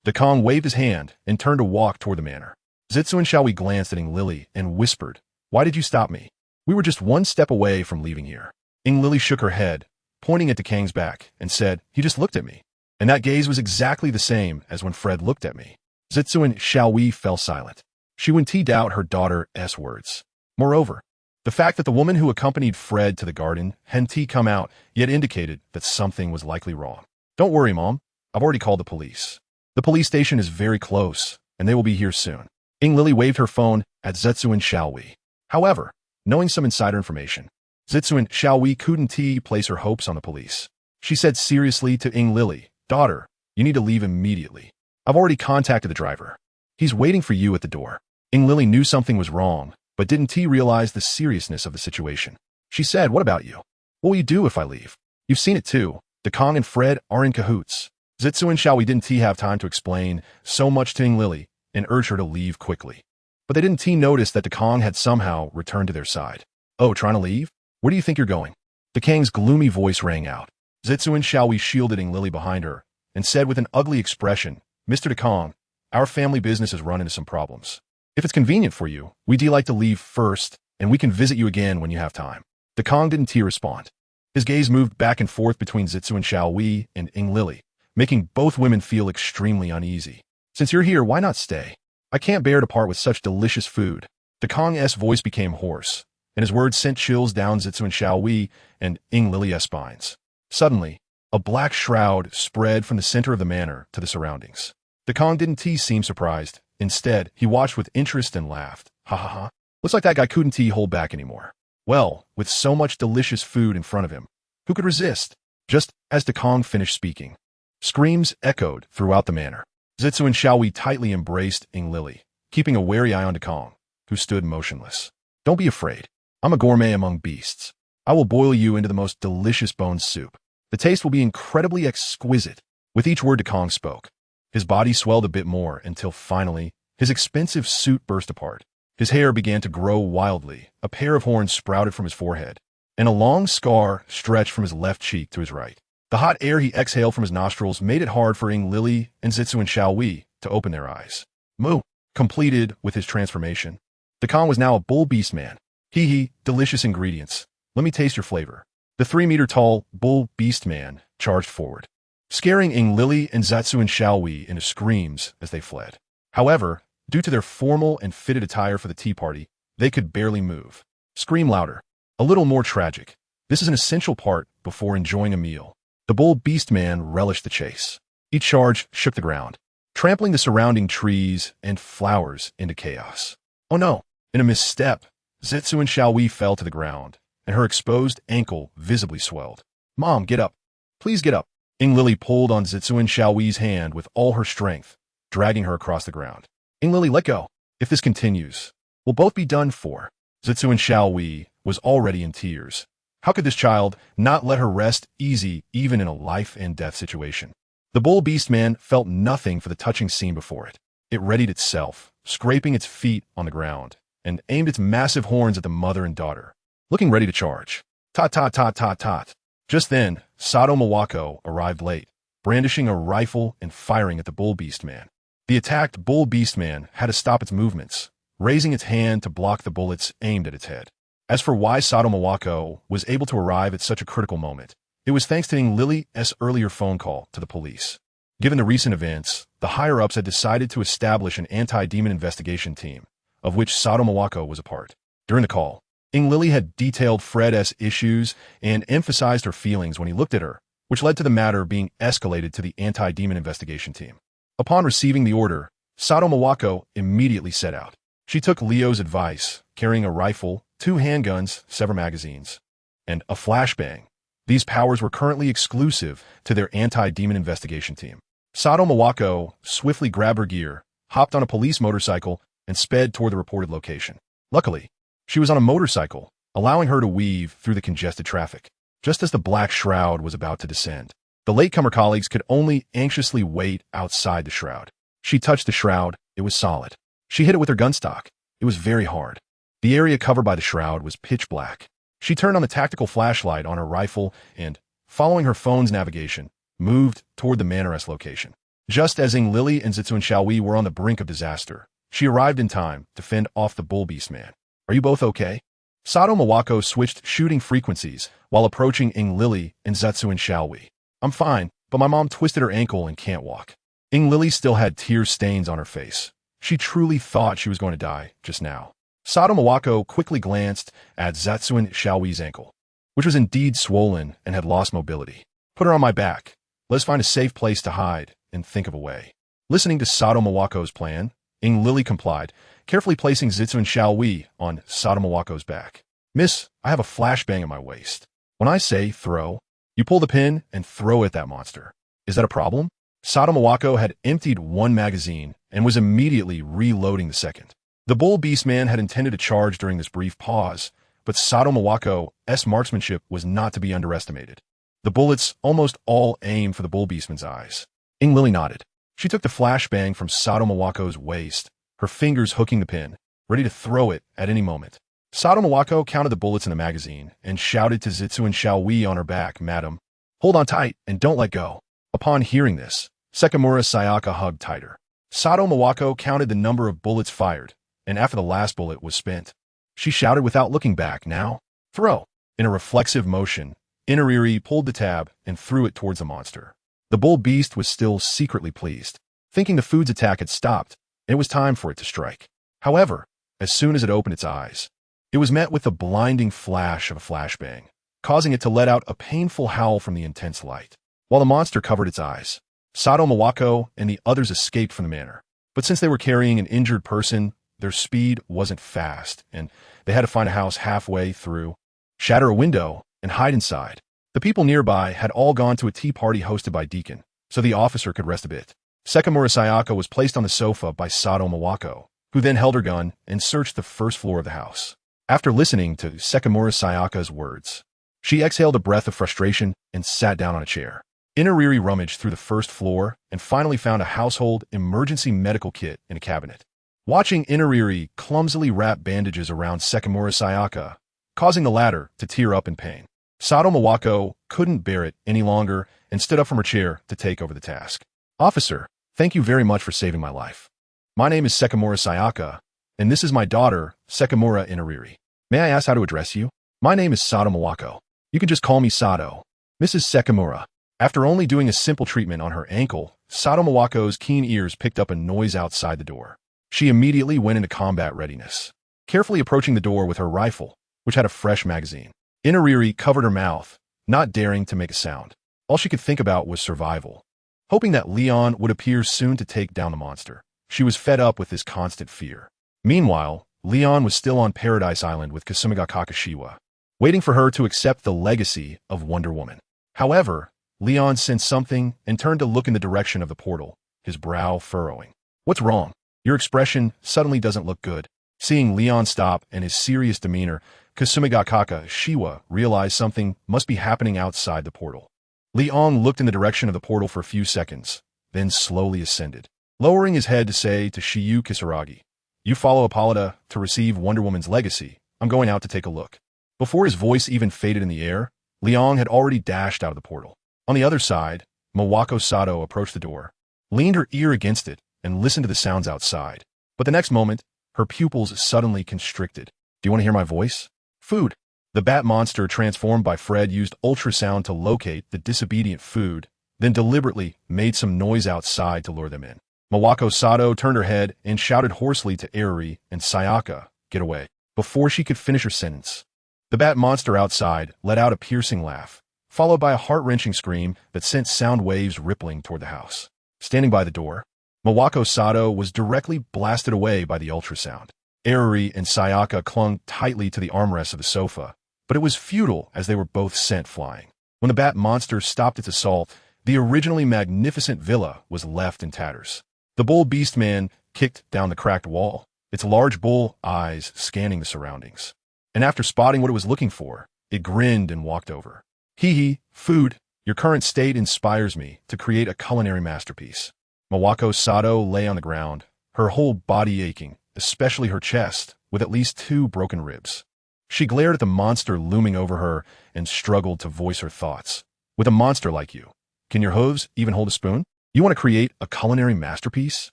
Dekang waved his hand and turned to walk toward the manor. Zetsu and Xiaohui glanced at Ing Lily and whispered, "Why did you stop me? We were just one step away from leaving here." Ing Lily shook her head, pointing at Dekang's back, and said, "He just looked at me. And that gaze was exactly the same as when Fred looked at me." Zetsu and Xiaohui fell silent. She wouldn't doubt her daughter's words. Moreover, the fact that the woman who accompanied Fred to the garden hadn't come out yet indicated that something was likely wrong. "Don't worry, Mom. I've already called the police. The police station is very close, and they will be here soon." Ing Lily waved her phone at Zetsu and Xiaohui. However, knowing some insider information, Zetsu and Xiaohui couldn't place her hopes on the police. She said seriously to Ing Lily, "Daughter, you need to leave immediately. I've already contacted the driver. He's waiting for you at the door." Ing Lily knew something was wrong, but didn't realize the seriousness of the situation. She said, "What about you? What will you do if I leave? You've seen it too. Dekang and Fred are in cahoots." Zetsu and Xiaohui didn't have time to explain so much to Ing Lily and urged her to leave quickly. But they didn't notice that Dekang had somehow returned to their side. "Oh, trying to leave? Where do you think you're going?" Dekang's gloomy voice rang out. Zetsu and Xiaohui shielded Ing Lily behind her and said with an ugly expression, "Mr. Dekang, our family business has run into some problems. If it's convenient for you, we'd like to leave first, and we can visit you again when you have time." Dekang didn't respond. His gaze moved back and forth between Zetsu and Xiaohui and Ing Lily, making both women feel extremely uneasy. "Since you're here, why not stay? I can't bear to part with such delicious food." Dekang's voice became hoarse, and his words sent chills down Zetsu and Xiaohui and Ing Lily's spines. Suddenly, a black shroud spread from the center of the manor to the surroundings. Dekang didn't seem surprised. Instead, he watched with interest and laughed. "Ha ha ha. Looks like that guy couldn't hold back anymore. Well, with so much delicious food in front of him, who could resist?" Just as Dekang finished speaking, screams echoed throughout the manor. Zetsu and Xiaohui tightly embraced Ing Lily, keeping a wary eye on Dekang, who stood motionless. "Don't be afraid. I'm a gourmet among beasts. I will boil you into the most delicious bone soup. The taste will be incredibly exquisite." With each word Dekang spoke, his body swelled a bit more until finally, his expensive suit burst apart. His hair began to grow wildly, a pair of horns sprouted from his forehead, and a long scar stretched from his left cheek to his right. The hot air he exhaled from his nostrils made it hard for Ing Lily and Zetsu and Xiaohui to open their eyes. Moo! Completed with his transformation, Dekang was now a bull beast man. Hee, delicious ingredients. Let me taste your flavor. The 3-meter-tall bull beast man charged forward, scaring Ing Lily and Zetsu and Xiaohui into screams as they fled. However, due to their formal and fitted attire for the tea party, they could barely move. Scream louder. A little more tragic. This is an essential part before enjoying a meal. The bull beast man relished the chase. Each charge shook the ground, trampling the surrounding trees and flowers into chaos. Oh no! In a misstep, Zetsu and Xiaohui fell to the ground, and her exposed ankle visibly swelled. "Mom, get up. Please get up." Ing Lily pulled on Zetsu and Xiaohui's hand with all her strength, dragging her across the ground. "Ing Lily, let go. If this continues, we'll both be done for." Zitsuen Xiaowei was already in tears. How could this child not let her rest easy even in a life-and-death situation? The bull beast man felt nothing for the touching scene before it. It readied itself, scraping its feet on the ground, and aimed its massive horns at the mother and daughter, looking ready to charge. Tot tot tot tot tot. Just then, Sato Mawako arrived late, brandishing a rifle and firing at the bull beast man. The attacked bull beast man had to stop its movements, raising its hand to block the bullets aimed at its head. As for why Sato Mawako was able to arrive at such a critical moment, it was thanks to Ing Lily's earlier phone call to the police. Given the recent events, the higher-ups had decided to establish an anti-demon investigation team, of which Sato Mawako was a part. During the call, Ing Lily had detailed Fred's issues and emphasized her feelings when he looked at her, which led to the matter being escalated to the anti-demon investigation team. Upon receiving the order, Sato Mawako immediately set out. She took Leo's advice, carrying a rifle, 2 handguns, several magazines, and a flashbang. These powers were currently exclusive to their anti-demon investigation team. Sato Mawako swiftly grabbed her gear, hopped on a police motorcycle, and sped toward the reported location. Luckily, she was on a motorcycle, allowing her to weave through the congested traffic. Just as the black shroud was about to descend, the latecomer colleagues could only anxiously wait outside the shroud. She touched the shroud. It was solid. She hit it with her gunstock. It was very hard. The area covered by the shroud was pitch black. She turned on the tactical flashlight on her rifle and, following her phone's navigation, moved toward the Manor's location. Just as Ing Lily and Zitsuen Xiaowei were on the brink of disaster, she arrived in time to fend off the bull beast man. Are you both okay? Sato Mawako switched shooting frequencies while approaching Ing Lily and Zitsuen Xiaowei. I'm fine, but my mom twisted her ankle and can't walk. Ing Lily still had tear stains on her face. She truly thought she was going to die just now. Sato Mawako quickly glanced at Zitsuen Xiaowei's ankle, which was indeed swollen and had lost mobility. Put her on my back. Let's find a safe place to hide and think of a way. Listening to Sato Mawako's plan, Ing Lily complied, carefully placing Zitsuen Xiaowei on Sato Mawako's back. Miss, I have a flashbang at my waist. When I say throw, you pull the pin and throw at that monster. Is that a problem? Sato Mawako had emptied 1 magazine and was immediately reloading the second. The bull beast man had intended to charge during this brief pause, but Sato Mawako's marksmanship was not to be underestimated. The bullets almost all aimed for the bull beastman's eyes. Ing Lily nodded. She took the flashbang from Sato Mawako's waist, her fingers hooking the pin, ready to throw it at any moment. Sato Mawako counted the bullets in the magazine and shouted to Zitsuen Xiaowei on her back, Madam, hold on tight and don't let go. Upon hearing this, Sekimura Sayaka hugged tighter. Sato Mawako counted the number of bullets fired, and after the last bullet was spent, she shouted without looking back, now, throw. In a reflexive motion, Inariri pulled the tab and threw it towards the monster. The bull beast was still secretly pleased, thinking the food's attack had stopped, and it was time for it to strike. However, as soon as it opened its eyes, it was met with the blinding flash of a flashbang, causing it to let out a painful howl from the intense light. While the monster covered its eyes, Sato Mawako and the others escaped from the manor. But since they were carrying an injured person, their speed wasn't fast, and they had to find a house halfway through, shatter a window, and hide inside. The people nearby had all gone to a tea party hosted by Deacon, so the officer could rest a bit. Sekimura Sayaka was placed on the sofa by Sato Mawako, who then held her gun and searched the first floor of the house. After listening to Sekimura Sayaka's words, she exhaled a breath of frustration and sat down on a chair. Inariri rummaged through the first floor and finally found a household emergency medical kit in a cabinet. Watching Inariri clumsily wrap bandages around Sekimura Sayaka, causing the latter to tear up in pain, Sato Mawako couldn't bear it any longer and stood up from her chair to take over the task. Officer, thank you very much for saving my life. My name is Sekimura Sayaka, and this is my daughter, Sekimura Inariri. May I ask how to address you? My name is Sato Mawako. You can just call me Sato. Mrs. Sekimura. After only doing a simple treatment on her ankle, Sato Mawako's keen ears picked up a noise outside the door. She immediately went into combat readiness, carefully approaching the door with her rifle, which had a fresh magazine. Inariri covered her mouth, not daring to make a sound. All she could think about was survival. Hoping that Leon would appear soon to take down the monster, she was fed up with this constant fear. Meanwhile, Leon was still on Paradise Island with Kasumiga Kakashiwa, waiting for her to accept the legacy of Wonder Woman. However, Leon sensed something and turned to look in the direction of the portal, his brow furrowing. What's wrong? Your expression suddenly doesn't look good. Seeing Leon stop and his serious demeanor, Kasumigakaka Shiwa realized something must be happening outside the portal. Leon looked in the direction of the portal for a few seconds, then slowly ascended, lowering his head to say to Shiyu Kisaragi, "You follow Hippolyta to receive Wonder Woman's legacy. I'm going out to take a look." Before his voice even faded in the air, Leon had already dashed out of the portal. On the other side, Mawako Sato approached the door, leaned her ear against it, and listened to the sounds outside. But the next moment, her pupils suddenly constricted. "Do you want to hear my voice?" "Food." The bat monster transformed by Fred used ultrasound to locate the disobedient food, then deliberately made some noise outside to lure them in. Mawako Sato turned her head and shouted hoarsely to Eriri and Sayaka, "Get away," before she could finish her sentence. The bat monster outside let out a piercing laugh, followed by a heart-wrenching scream that sent sound waves rippling toward the house. Standing by the door, Mawako Sato was directly blasted away by the ultrasound. Eriri and Sayaka clung tightly to the armrests of the sofa, but it was futile as they were both sent flying. When the bat monster stopped its assault, the originally magnificent villa was left in tatters. The bull beast man kicked down the cracked wall, its large bull eyes scanning the surroundings. And after spotting what it was looking for, it grinned and walked over. "Hee hee, food. Your current state inspires me to create a culinary masterpiece." Mawako Sato lay on the ground, her whole body aching, especially her chest, with at least 2 broken ribs. She glared at the monster looming over her and struggled to voice her thoughts. "With a monster like you, can your hooves even hold a spoon? You want to create a culinary masterpiece?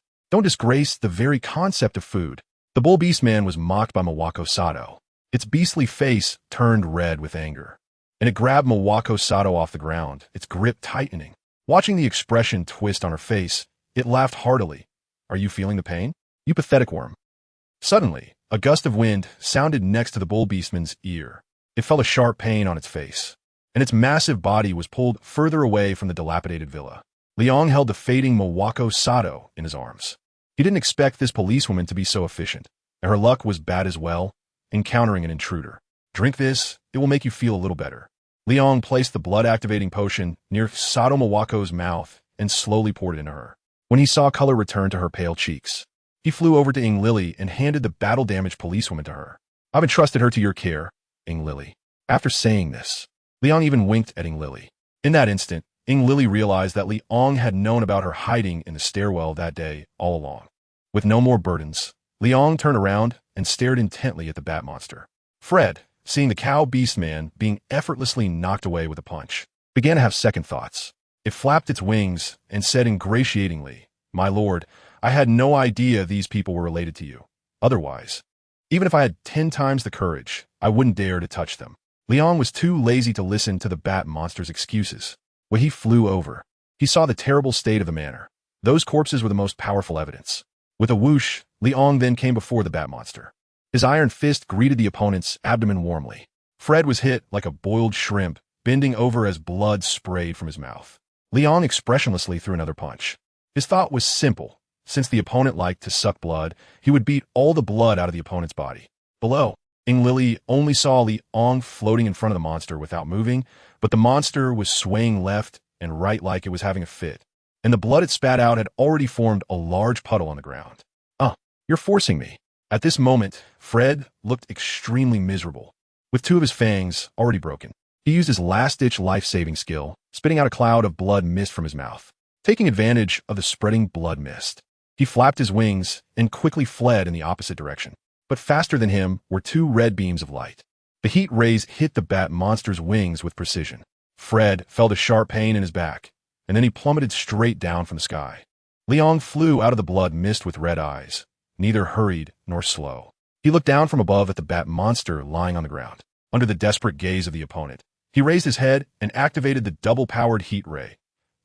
Don't disgrace the very concept of food." The bull beast man was mocked by Mawako Sato. Its beastly face turned red with anger, and it grabbed Mawako Sato off the ground, its grip tightening. Watching the expression twist on her face, it laughed heartily. "Are you feeling the pain? You pathetic worm." Suddenly, a gust of wind sounded next to the bull beastman's ear. It felt a sharp pain on its face, and its massive body was pulled further away from the dilapidated villa. Leon held the fading Mawako Sato in his arms. He didn't expect this policewoman to be so efficient, and her luck was bad as well, encountering an intruder. "Drink this, it will make you feel a little better." Leon placed the blood-activating potion near Sato Mawako's mouth and slowly poured it into her. When he saw color return to her pale cheeks, he flew over to Ing Lily and handed the battle-damaged policewoman to her. "I've entrusted her to your care, Ing Lily." After saying this, Leon even winked at Ing Lily. In that instant, Ing Lily realized that Leon had known about her hiding in the stairwell that day all along. With no more burdens, Leon turned around and stared intently at the bat monster. Fred, seeing the cow beast man being effortlessly knocked away with a punch, began to have second thoughts. It flapped its wings and said ingratiatingly, "My lord, I had no idea these people were related to you. Otherwise, even if I had 10 times the courage, I wouldn't dare to touch them." Leon was too lazy to listen to the bat monster's excuses. When he flew over, he saw the terrible state of the manor. Those corpses were the most powerful evidence. With a whoosh, Leon then came before the bat monster. His iron fist greeted the opponent's abdomen warmly. Fred was hit like a boiled shrimp, bending over as blood sprayed from his mouth. Leon expressionlessly threw another punch. His thought was simple. Since the opponent liked to suck blood, he would beat all the blood out of the opponent's body. Below, Ing Lily only saw Leon floating in front of the monster without moving, but the monster was swaying left and right like it was having a fit, and the blood it spat out had already formed a large puddle on the ground. You're forcing me." At this moment, Fred looked extremely miserable, with 2 of his fangs already broken. He used his last-ditch life-saving skill, spitting out a cloud of blood mist from his mouth. Taking advantage of the spreading blood mist, he flapped his wings and quickly fled in the opposite direction. But faster than him were 2 red beams of light. The heat rays hit the bat monster's wings with precision. Fred felt a sharp pain in his back, and then he plummeted straight down from the sky. Leon flew out of the blood mist with red eyes, neither hurried nor slow. He looked down from above at the bat monster lying on the ground. Under the desperate gaze of the opponent, he raised his head and activated the double-powered heat ray,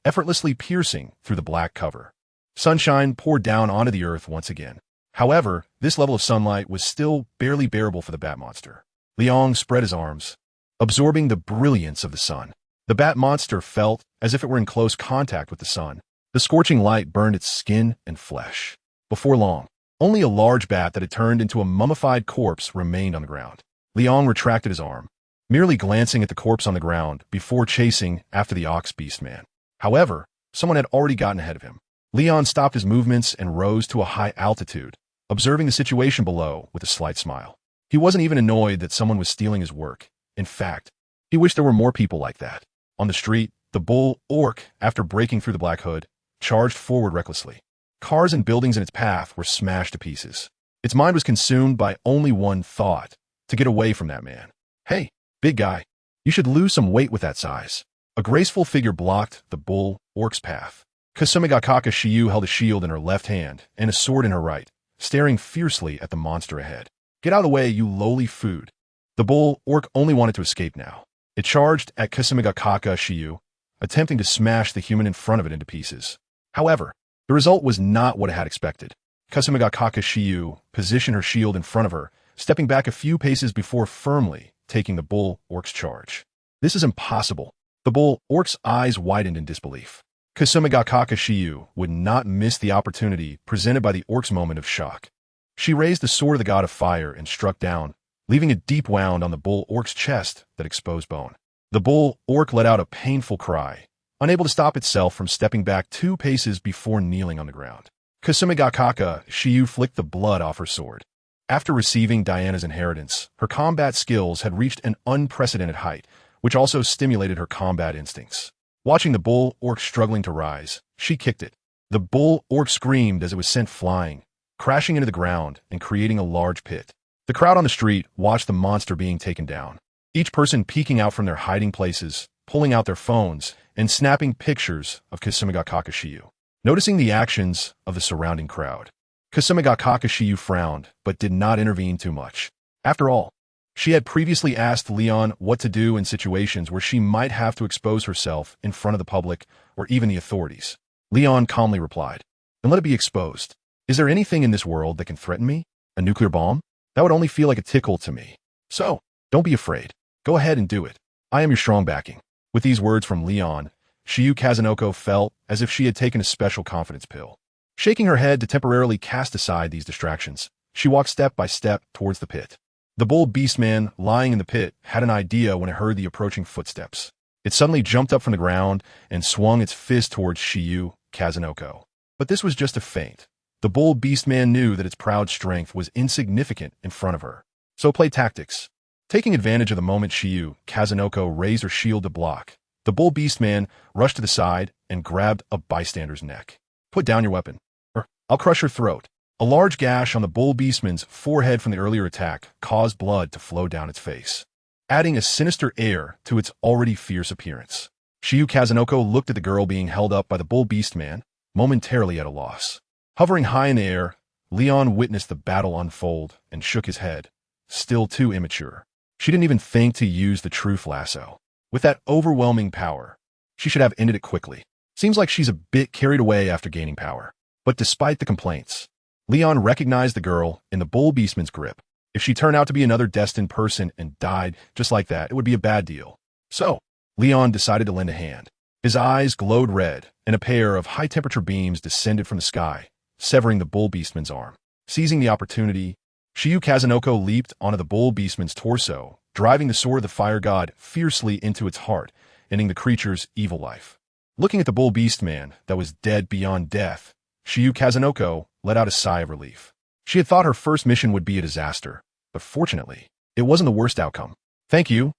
effortlessly piercing through the black cover. Sunshine poured down onto the earth once again. However, this level of sunlight was still barely bearable for the bat monster. Leon spread his arms, absorbing the brilliance of the sun. The bat monster felt as if it were in close contact with the sun. The scorching light burned its skin and flesh. Before long, only a large bat that had turned into a mummified corpse remained on the ground. Leon retracted his arm, merely glancing at the corpse on the ground before chasing after the ox beast man. However, someone had already gotten ahead of him. Leon stopped his movements and rose to a high altitude, observing the situation below with a slight smile. He wasn't even annoyed that someone was stealing his work. In fact, he wished there were more people like that. On the street, the bull orc, after breaking through the black hood, charged forward recklessly. Cars and buildings in its path were smashed to pieces. Its mind was consumed by only one thought: to get away from that man. Hey, big guy, you should lose some weight with that size. A graceful figure blocked the bull orc's path. Kasumigakaka Shiyu held a shield in her left hand and a sword in her right, staring fiercely at the monster ahead. Get out of the way, you lowly food. The bull orc only wanted to escape now. It charged at Kasumigakaka Shiyu, attempting to smash the human in front of it into pieces. However, the result was not what it had expected. Kasumigakaka Shiyu positioned her shield in front of her, stepping back a few paces before firmly taking the bull orc's charge. This is impossible. The bull orc's eyes widened in disbelief. Kasumigakaka Shiyu would not miss the opportunity presented by the orc's moment of shock. She raised the sword of the god of fire and struck down, leaving a deep wound on the bull orc's chest that exposed bone. The bull orc let out a painful cry, unable to stop itself from stepping back 2 paces before kneeling on the ground. Kasumigakaka Shiyu flicked the blood off her sword. After receiving Diana's inheritance, her combat skills had reached an unprecedented height, which also stimulated her combat instincts. Watching the bull orc struggling to rise, she kicked it. The bull orc screamed as it was sent flying, crashing into the ground and creating a large pit. The crowd on the street watched the monster being taken down, each person peeking out from their hiding places, pulling out their phones, and snapping pictures of Kasumigakaka Shiyu. Noticing the actions of the surrounding crowd, Kasumigakaka Shiyu frowned, but did not intervene too much. After all, she had previously asked Leon what to do in situations where she might have to expose herself in front of the public or even the authorities. Leon calmly replied, "And let it be exposed. Is there anything in this world that can threaten me? A nuclear bomb? That would only feel like a tickle to me. So, don't be afraid. Go ahead and do it. I am your strong backing." With these words from Leon, Shiyu Kazunoko felt as if she had taken a special confidence pill. Shaking her head to temporarily cast aside these distractions, she walked step by step towards the pit. The bull beastman lying in the pit had an idea when it heard the approaching footsteps. It suddenly jumped up from the ground and swung its fist towards Shiyu Kazunoko. But this was just a feint. The bull beastman knew that its proud strength was insignificant in front of her, so played tactics. Taking advantage of the moment Shiyu Kazunoko raised her shield to block, the bull beastman rushed to the side and grabbed a bystander's neck. "Put down your weapon, or I'll crush your throat." A large gash on the bull beastman's forehead from the earlier attack caused blood to flow down its face, adding a sinister air to its already fierce appearance. Shiyu Kazunoko looked at the girl being held up by the bull beastman, momentarily at a loss. Hovering high in the air, Leon witnessed the battle unfold and shook his head, still too immature. She didn't even think to use the truth lasso. With that overwhelming power, she should have ended it quickly. Seems like she's a bit carried away after gaining power. But despite the complaints, Leon recognized the girl in the bull beastman's grip. If she turned out to be another destined person and died just like that, it would be a bad deal. So, Leon decided to lend a hand. His eyes glowed red, and a pair of high-temperature beams descended from the sky, severing the bull beastman's arm. Seizing the opportunity, Shiyu Kazunoko leaped onto the bull beastman's torso, driving the sword of the fire god fiercely into its heart, ending the creature's evil life. Looking at the bull beastman that was dead beyond death, Shiyu Kazunoko let out a sigh of relief. She had thought her first mission would be a disaster, but fortunately, it wasn't the worst outcome. "Thank you,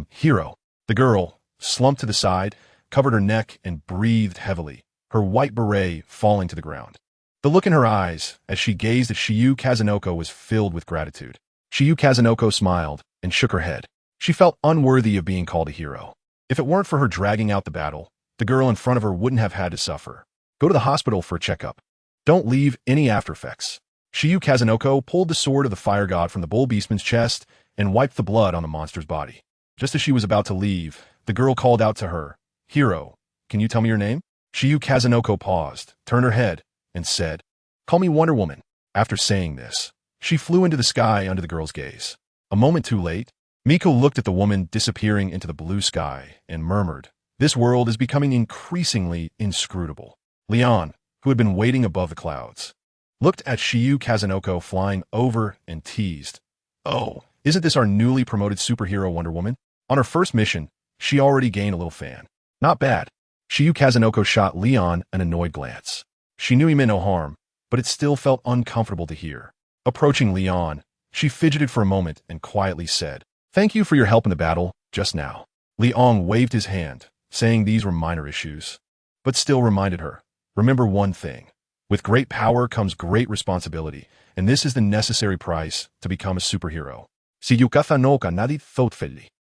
hero." The girl slumped to the side, covered her neck, and breathed heavily, her white beret falling to the ground. The look in her eyes as she gazed at Shiyu Kazunoko was filled with gratitude. Shiyu Kazunoko smiled and shook her head. She felt unworthy of being called a hero. If it weren't for her dragging out the battle, the girl in front of her wouldn't have had to suffer. "Go to the hospital for a checkup. Don't leave any after effects." Shiyu Kazunoko pulled the sword of the fire god from the bull beastman's chest and wiped the blood on the monster's body. Just as she was about to leave, the girl called out to her, "Hero, can you tell me your name?" Shiyu Kazunoko paused, turned her head, and said, "Call me Wonder Woman." After saying this, she flew into the sky under the girl's gaze. A moment too late, Miko looked at the woman disappearing into the blue sky and murmured, "This world is becoming increasingly inscrutable." Leon, who had been waiting above the clouds, looked at Shiyu Kazunoko flying over and teased, "Oh, isn't this our newly promoted superhero Wonder Woman?" On her first mission, she already gained a little fan. Not bad. Shiyu Kazunoko shot Leon an annoyed glance. She knew he meant no harm, but it still felt uncomfortable to hear. Approaching Leon, she fidgeted for a moment and quietly said, "Thank you for your help in the battle just now." Leon waved his hand, saying these were minor issues, but still reminded her, "Remember one thing. With great power comes great responsibility, and this is the necessary price to become a superhero."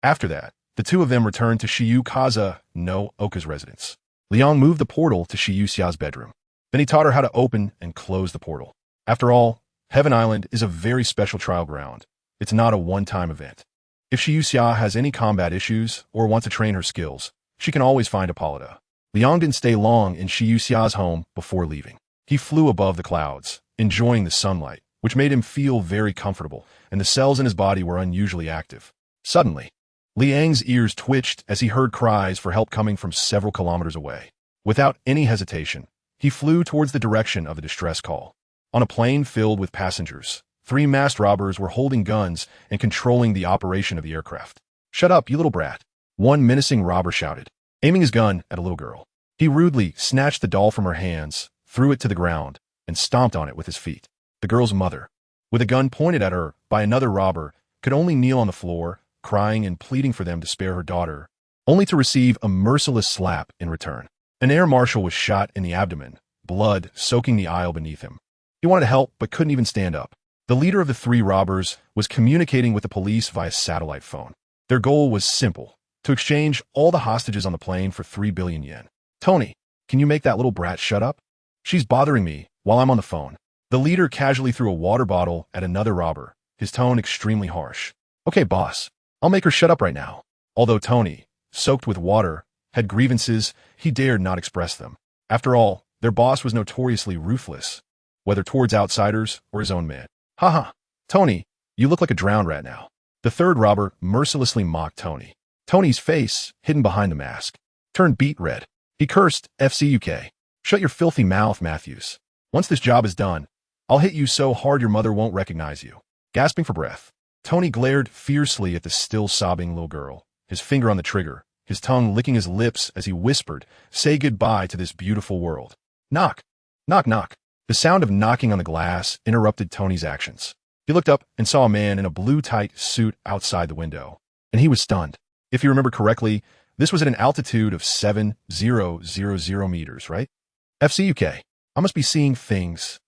After that, the two of them returned to Shiyukaza no Oka's residence. Leon moved the portal to Shiyusia's bedroom. Then he taught her how to open and close the portal. After all, Heaven Island is a very special trial ground. It's not a one-time event. If Shiyusia has any combat issues or wants to train her skills, she can always find Hippolyta. Leon didn't stay long in Shiyusia's home before leaving. He flew above the clouds, enjoying the sunlight, which made him feel very comfortable, and the cells in his body were unusually active. Suddenly, Liang's ears twitched as he heard cries for help coming from several kilometers away. Without any hesitation, he flew towards the direction of the distress call. On a plane filled with passengers, 3 masked robbers were holding guns and controlling the operation of the aircraft. "Shut up, you little brat," one menacing robber shouted, aiming his gun at a little girl. He rudely snatched the doll from her hands, threw it to the ground, and stomped on it with his feet. The girl's mother, with a gun pointed at her by another robber, could only kneel on the floor, crying and pleading for them to spare her daughter, only to receive a merciless slap in return. An air marshal was shot in the abdomen, blood soaking the aisle beneath him. He wanted to help but couldn't even stand up. The leader of the 3 robbers was communicating with the police via satellite phone. Their goal was simple, to exchange all the hostages on the plane for 3 billion yen. "Tony, can you make that little brat shut up? She's bothering me while I'm on the phone." The leader casually threw a water bottle at another robber, his tone extremely harsh. "Okay, boss, I'll make her shut up right now." Although Tony, soaked with water, had grievances, he dared not express them. After all, their boss was notoriously ruthless, whether towards outsiders or his own men. "Haha, Tony, you look like a drowned rat now." The third robber mercilessly mocked Tony. Tony's face, hidden behind the mask, turned beet red. He cursed, "FCUK. Shut your filthy mouth, Matthews. Once this job is done, I'll hit you so hard your mother won't recognize you." Gasping for breath, Tony glared fiercely at the still sobbing little girl, his finger on the trigger, his tongue licking his lips as he whispered, "Say goodbye to this beautiful world." Knock, knock, knock. The sound of knocking on the glass interrupted Tony's actions. He looked up and saw a man in a blue tight suit outside the window, and he was stunned. If you remember correctly, this was at an altitude of 7,000 meters, right? "FCUK, I must be seeing things."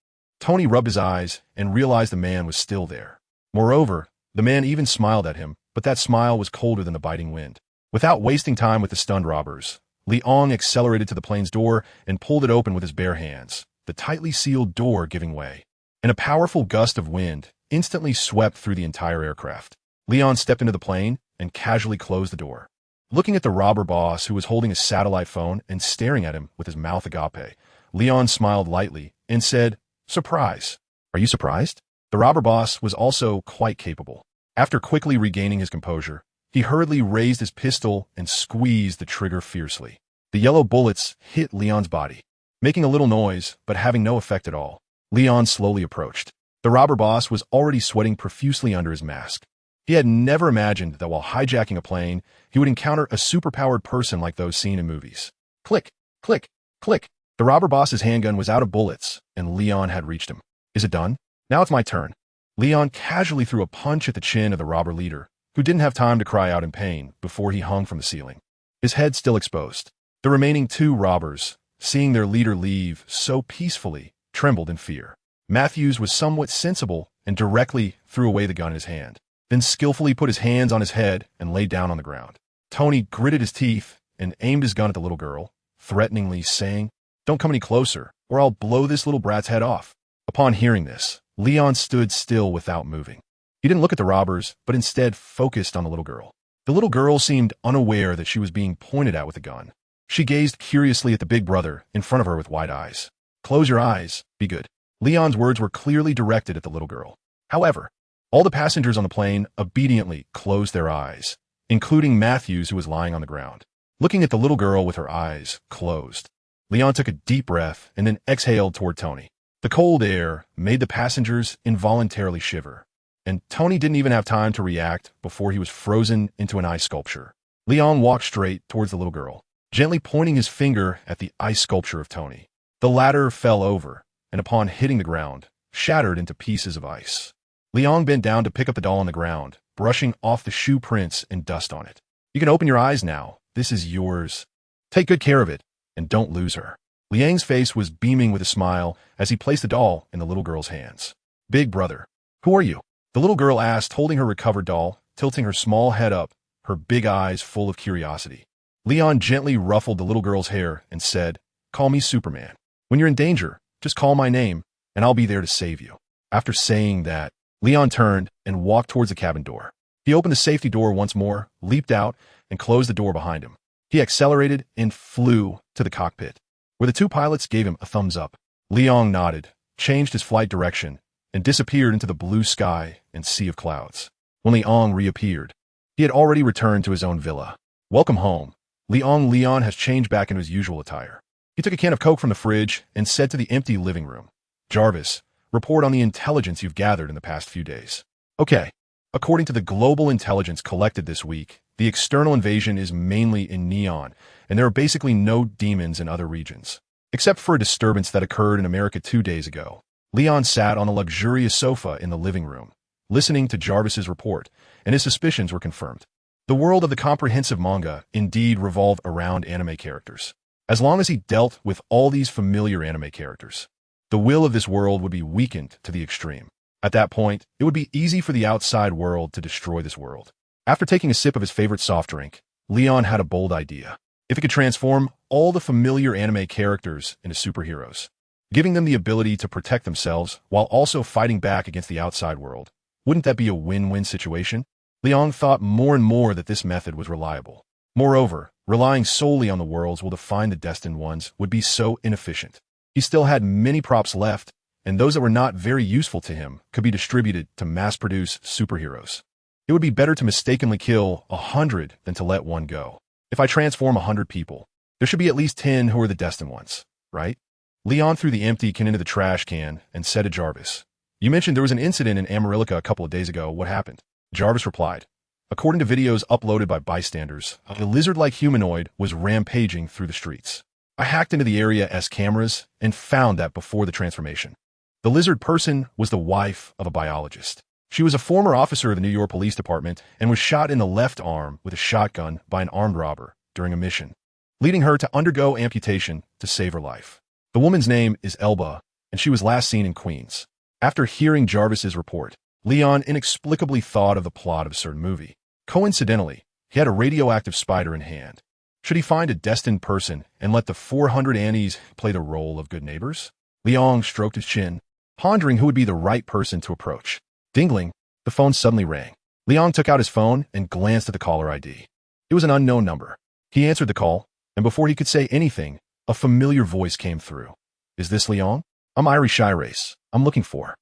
Tony rubbed his eyes and realized the man was still there. Moreover, the man even smiled at him, but that smile was colder than the biting wind. Without wasting time with the stunned robbers, Leong accelerated to the plane's door and pulled it open with his bare hands, the tightly sealed door giving way. And a powerful gust of wind instantly swept through the entire aircraft. Leon stepped into the plane and casually closed the door. Looking at the robber boss who was holding a satellite phone and staring at him with his mouth agape, Leon smiled lightly and said, "Surprise. Are you surprised?" The robber boss was also quite capable. After quickly regaining his composure, he hurriedly raised his pistol and squeezed the trigger fiercely. The yellow bullets hit Leon's body, making a little noise but having no effect at all. Leon slowly approached. The robber boss was already sweating profusely under his mask. He had never imagined that while hijacking a plane, he would encounter a superpowered person like those seen in movies. Click, click, click. The robber boss's handgun was out of bullets, and Leon had reached him. "Is it done? Now it's my turn." Leon casually threw a punch at the chin of the robber leader, who didn't have time to cry out in pain before he hung from the ceiling, his head still exposed. The remaining 2 robbers, seeing their leader leave so peacefully, trembled in fear. Matthews was somewhat sensible and directly threw away the gun in his hand, then skillfully put his hands on his head and lay down on the ground. Tony gritted his teeth and aimed his gun at the little girl, threateningly saying, "Don't come any closer, or I'll blow this little brat's head off." Upon hearing this, Leon stood still without moving. He didn't look at the robbers, but instead focused on the little girl. The little girl seemed unaware that she was being pointed at with a gun. She gazed curiously at the big brother in front of her with wide eyes. "Close your eyes, be good." Leon's words were clearly directed at the little girl. However, all the passengers on the plane obediently closed their eyes, including Matthews, who was lying on the ground. Looking at the little girl with her eyes closed, Leon took a deep breath and then exhaled toward Tony. The cold air made the passengers involuntarily shiver, and Tony didn't even have time to react before he was frozen into an ice sculpture. Leon walked straight towards the little girl, gently pointing his finger at the ice sculpture of Tony. The latter fell over, and upon hitting the ground, shattered into pieces of ice. Liang bent down to pick up the doll on the ground, brushing off the shoe prints and dust on it. You can open your eyes now. This is yours. Take good care of it, and don't lose her. Liang's face was beaming with a smile as he placed the doll in the little girl's hands. Big brother. Who are you? The little girl asked, holding her recovered doll, tilting her small head up, her big eyes full of curiosity. Leon gently ruffled the little girl's hair and said, "Call me Superman. When you're in danger, just call my name, and I'll be there to save you." After saying that, Leon turned and walked towards the cabin door. He opened the safety door once more, leaped out, and closed the door behind him. He accelerated and flew to the cockpit, where the two pilots gave him a thumbs up. Leon nodded, changed his flight direction, and disappeared into the blue sky and sea of clouds. When Leon reappeared, he had already returned to his own villa. "Welcome home." Leon has changed back into his usual attire. He took a can of Coke from the fridge and said to the empty living room, "Jarvis, report on the intelligence you've gathered in the past few days." "Okay. According to the global intelligence collected this week, the external invasion is mainly in Neon, and there are basically no demons in other regions, except for a disturbance that occurred in America 2 days ago." Leon sat on a luxurious sofa in the living room, listening to Jarvis's report, and his suspicions were confirmed. The world of the comprehensive manga indeed revolved around anime characters. As long as he dealt with all these familiar anime characters, the will of this world would be weakened to the extreme. At that point, it would be easy for the outside world to destroy this world. After taking a sip of his favorite soft drink, Leon had a bold idea. If he could transform all the familiar anime characters into superheroes, giving them the ability to protect themselves while also fighting back against the outside world, wouldn't that be a win-win situation? Leon thought more and more that this method was reliable. Moreover, relying solely on the worlds will define the destined ones would be so inefficient. He still had many props left, and those that were not very useful to him could be distributed to mass-produce superheroes. It would be better to mistakenly kill 100 than to let one go. If I transform 100 people, there should be at least 10 who are the destined ones, right? Leon threw the empty can into the trash can and said to Jarvis, "You mentioned there was an incident in Amarillica a couple of days ago. What happened?" Jarvis replied, "According to videos uploaded by bystanders, a lizard-like humanoid was rampaging through the streets. I hacked into the area's cameras and found that before the transformation, the lizard person was the wife of a biologist. She was a former officer of the New York Police Department and was shot in the left arm with a shotgun by an armed robber during a mission, leading her to undergo amputation to save her life. The woman's name is Elba, and she was last seen in Queens." After hearing Jarvis's report, Leon inexplicably thought of the plot of a certain movie. Coincidentally, he had a radioactive spider in hand. Should he find a destined person and let the 400 Annies play the role of good neighbors? Leon stroked his chin, pondering who would be the right person to approach. Dingling, the phone suddenly rang. Leon took out his phone and glanced at the caller ID. It was an unknown number. He answered the call, and before he could say anything, a familiar voice came through. "Is this Leon? I'm Irie Shirace. I'm looking for—"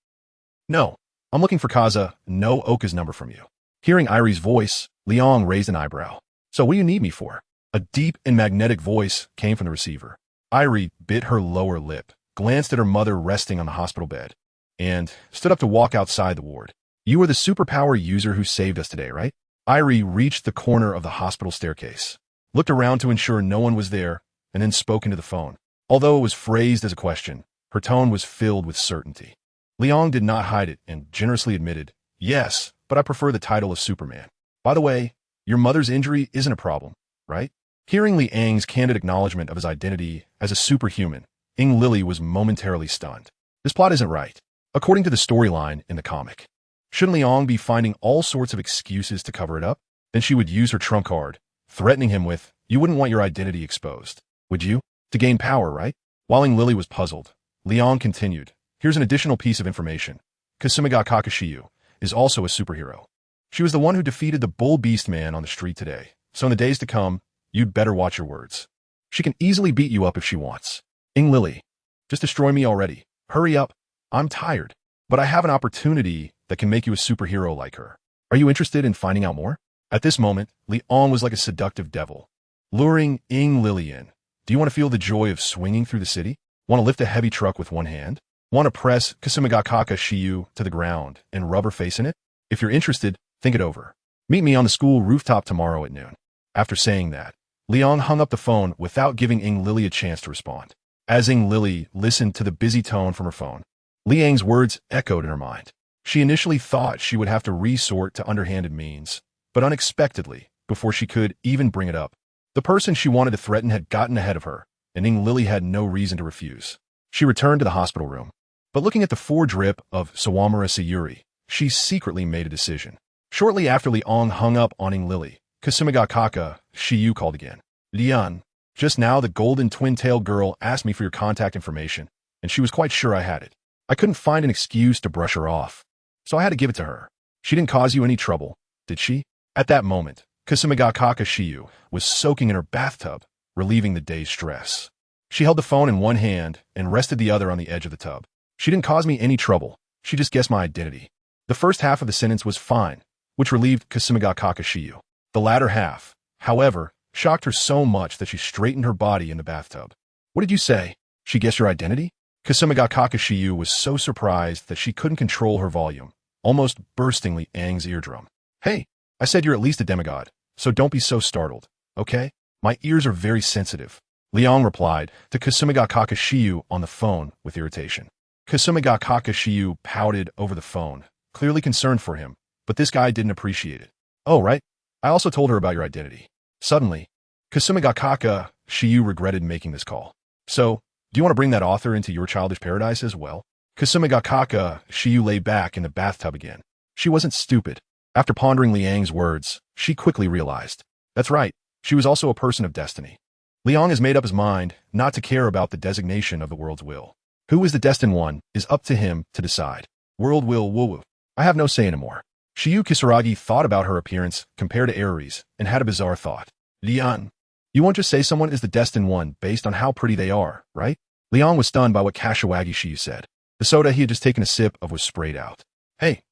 "No, I'm looking for Kaza no Oka's number from you." Hearing Irie's voice, Leon raised an eyebrow. "So what do you need me for?" A deep and magnetic voice came from the receiver. Irie bit her lower lip, glanced at her mother resting on the hospital bed, and stood up to walk outside the ward. "You are the superpower user who saved us today, right?" Irie reached the corner of the hospital staircase, looked around to ensure no one was there, and then spoke into the phone. Although it was phrased as a question, her tone was filled with certainty. Leon did not hide it and generously admitted, "Yes, but I prefer the title of Superman. By the way, your mother's injury isn't a problem, right?" Hearing Liang's candid acknowledgement of his identity as a superhuman, Ing Lily was momentarily stunned. This plot isn't right, according to the storyline in the comic. Shouldn't Liang be finding all sorts of excuses to cover it up? Then she would use her trump card, threatening him with, "You wouldn't want your identity exposed, would you? To gain power, right?" While Ing Lily was puzzled, Leon continued, "Here's an additional piece of information. Kasumiga Kakashiyu is also a superhero. She was the one who defeated the Bull Beast Man on the street today, so in the days to come, you'd better watch your words. She can easily beat you up if she wants." "Ing Lily, just destroy me already. Hurry up. I'm tired, but I have an opportunity that can make you a superhero like her. Are you interested in finding out more?" At this moment, Leon was like a seductive devil, luring Ing Lily in. "Do you want to feel the joy of swinging through the city? Want to lift a heavy truck with one hand? Want to press Kasumigakaka Shiyu to the ground and rub her face in it? If you're interested, think it over. Meet me on the school rooftop tomorrow at noon." After saying that, Leon hung up the phone without giving Ing Lily a chance to respond. As Lily listened to the busy tone from her phone, Liang's words echoed in her mind. She initially thought she would have to resort to underhanded means, but unexpectedly, before she could even bring it up, the person she wanted to threaten had gotten ahead of her, and Lily had no reason to refuse. She returned to the hospital room, but looking at the four-drip of Sawamura Sayuri, she secretly made a decision. Shortly after Liang hung up on Lily, Kasumigakaka Shiyu called again. Lian, just now the golden twin-tailed girl asked me for your contact information, and she was quite sure I had it. I couldn't find an excuse to brush her off, so I had to give it to her. She didn't cause you any trouble, did she? At that moment, Kasumigakaka Shiyu was soaking in her bathtub, relieving the day's stress. She held the phone in one hand and rested the other on the edge of the tub. She didn't cause me any trouble. She just guessed my identity. The first half of the sentence was fine, which relieved Kasumigakaka Shiyu. The latter half, however, shocked her so much that she straightened her body in the bathtub. What did you say? She guessed your identity? Kasumigakaka Shiyu was so surprised that she couldn't control her volume, almost bursting Liang's eardrum. Hey, I said you're at least a demigod, so don't be so startled, okay? My ears are very sensitive. Liang replied to Kasumigakaka Shiyu on the phone with irritation. Kasumigakaka Shiyu pouted over the phone, clearly concerned for him, but this guy didn't appreciate it. Oh, right. I also told her about your identity. Suddenly, Kasumigakaka Shiyu regretted making this call. So, do you want to bring that author into your childish paradise as well? Kasumigakaka Shiyu lay back in the bathtub again. She wasn't stupid. After pondering Liang's words, she quickly realized. That's right, she was also a person of destiny. Liang has made up his mind not to care about the designation of the world's will. Who is the destined one is up to him to decide. World will woo-woo. I have no say anymore. Shiyu Kisaragi thought about her appearance compared to Heroines and had a bizarre thought. Liang, you won't just say someone is the destined one based on how pretty they are, right? Liang was stunned by what Kashiwagi Shiyu said. The soda he had just taken a sip of was sprayed out. Hey,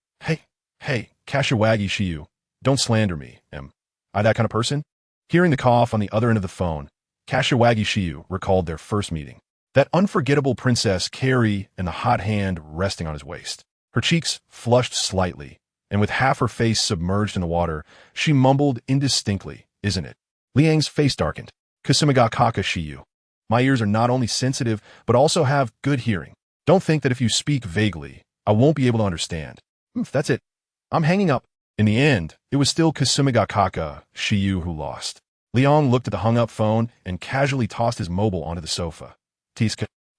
Kashiwagi Shiyu, don't slander me, am I that kind of person? Hearing the cough on the other end of the phone, Kashiwagi Shiyu recalled their first meeting. That unforgettable Princess Carrie and the hot hand resting on his waist. Her cheeks flushed slightly, and with half her face submerged in the water, she mumbled indistinctly, isn't it? Liang's face darkened. Kasumigakaka Shiyu. My ears are not only sensitive, but also have good hearing. Don't think that if you speak vaguely, I won't be able to understand. That's it. I'm hanging up. In the end, it was still Kasumigakaka Shiyu who lost. Liang looked at the hung-up phone and casually tossed his mobile onto the sofa.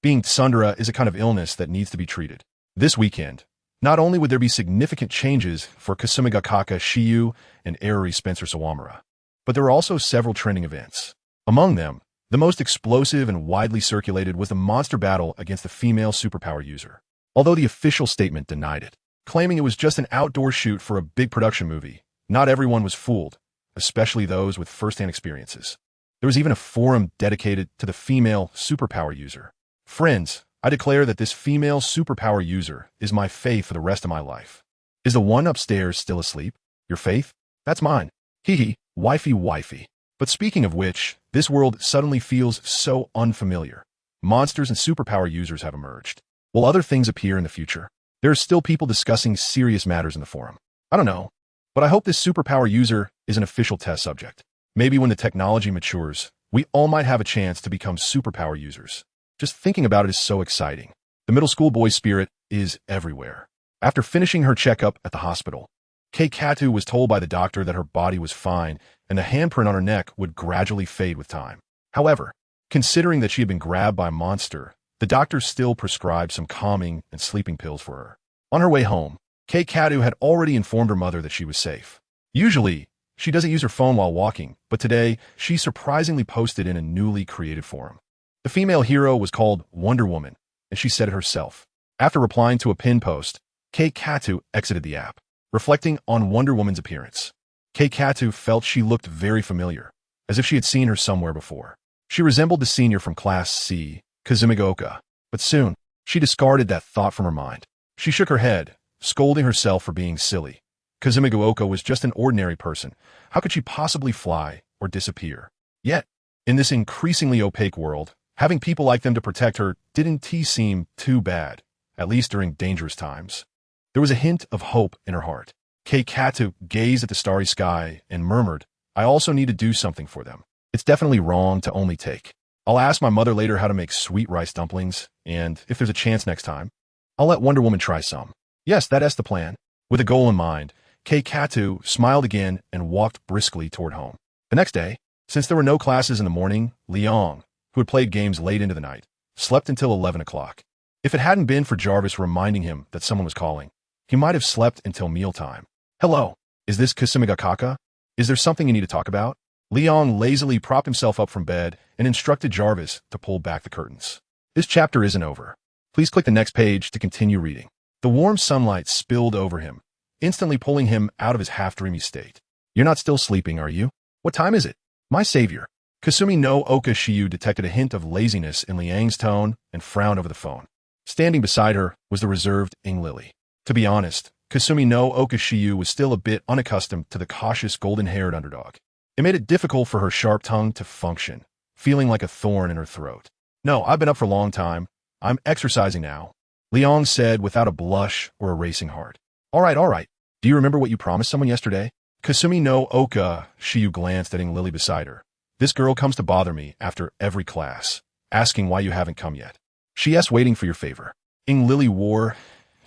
Being tsundere is a kind of illness that needs to be treated. This weekend, not only would there be significant changes for Kasumigakaka Shiyu and Eriri Spencer Sawamura, but there were also several trending events. Among them, the most explosive and widely circulated was the monster battle against the female superpower user, although the official statement denied it, claiming it was just an outdoor shoot for a big production movie. Not everyone was fooled, especially those with first-hand experiences. There was even a forum dedicated to the female superpower user. Friends, I declare that this female superpower user is my faith for the rest of my life. Is the one upstairs still asleep? Your faith? That's mine. Hee, wifey. But speaking of which, this world suddenly feels so unfamiliar. Monsters and superpower users have emerged. Will other things appear in the future? There are still people discussing serious matters in the forum. I don't know, but I hope this superpower user is an official test subject. Maybe when the technology matures, we all might have a chance to become superpower users. Just thinking about it is so exciting. The middle school boy spirit is everywhere. After finishing her checkup at the hospital, Keikatu was told by the doctor that her body was fine and the handprint on her neck would gradually fade with time. However, considering that she had been grabbed by a monster, the doctor still prescribed some calming and sleeping pills for her. On her way home, Keikatu had already informed her mother that she was safe. Usually, she doesn't use her phone while walking, but today, she surprisingly posted in a newly created forum. The female hero was called Wonder Woman, and she said it herself. After replying to a pin post, Keikatu exited the app, reflecting on Wonder Woman's appearance. Keikatu felt she looked very familiar, as if she had seen her somewhere before. She resembled the senior from Class C, Kazumi, but soon, she discarded that thought from her mind. She shook her head, scolding herself for being silly. Kazumi was just an ordinary person. How could she possibly fly or disappear? Yet, in this increasingly opaque world, having people like them to protect her didn't seem too bad, at least during dangerous times. There was a hint of hope in her heart. Keikatu gazed at the starry sky and murmured, I also need to do something for them. It's definitely wrong to only take. I'll ask my mother later how to make sweet rice dumplings, and if there's a chance next time, I'll let Wonder Woman try some. Yes, that's the plan. With a goal in mind, Keikatu smiled again and walked briskly toward home. The next day, since there were no classes in the morning, Liang, who had played games late into the night, slept until 11 o'clock. If it hadn't been for Jarvis reminding him that someone was calling, he might have slept until mealtime. Hello, is this Kasumigakaka? Is there something you need to talk about? Liang lazily propped himself up from bed and instructed Jarvis to pull back the curtains. This chapter isn't over. Please click the next page to continue reading. The warm sunlight spilled over him, instantly pulling him out of his half-dreamy state. You're not still sleeping, are you? What time is it? My savior. Kasumi no Oka Shiyu detected a hint of laziness in Liang's tone and frowned over the phone. Standing beside her was the reserved Ing Lily. To be honest, Kasumi no Oka Shiyu was still a bit unaccustomed to the cautious golden-haired underdog. It made it difficult for her sharp tongue to function, feeling like a thorn in her throat. No, I've been up for a long time. I'm exercising now, Liang said without a blush or a racing heart. All right. Do you remember what you promised someone yesterday? Kasumi no Oka Shiyu glanced at Ing Lily beside her. This girl comes to bother me after every class, asking why you haven't come yet. She's waiting for your favor. Ing Lily wore,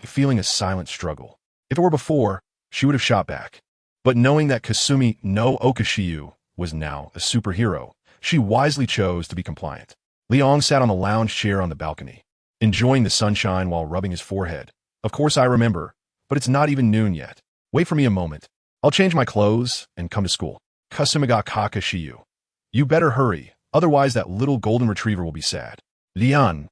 feeling a silent struggle. If it were before, she would have shot back. But knowing that Kasumi no Oka Shiyu was now a superhero, she wisely chose to be compliant. Liang sat on the lounge chair on the balcony, enjoying the sunshine while rubbing his forehead. Of course I remember, but it's not even noon yet. Wait for me a moment. I'll change my clothes and come to school. Kasumigakaka Shiyu. You better hurry, otherwise that little golden retriever will be sad. Lian.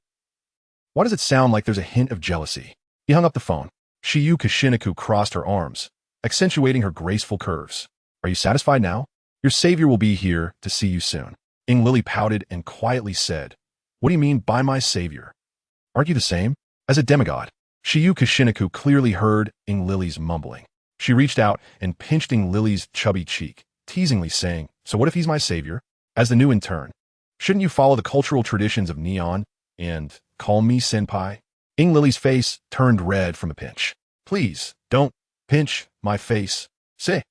Why does it sound like there's a hint of jealousy? He hung up the phone. Shiyu Kashinaku crossed her arms, accentuating her graceful curves. Are you satisfied now? Your savior will be here to see you soon. Ing Lily pouted and quietly said, What do you mean by my savior? Aren't you the same? As a demigod. Shiyu Kashinaku clearly heard Ing Lily's mumbling. She reached out and pinched Ing Lily's chubby cheek, teasingly saying, So what if he's my savior? As the new intern, shouldn't you follow the cultural traditions of Neon and call me senpai? Ing Lily's face turned red from a pinch. Please, don't pinch my face. Say,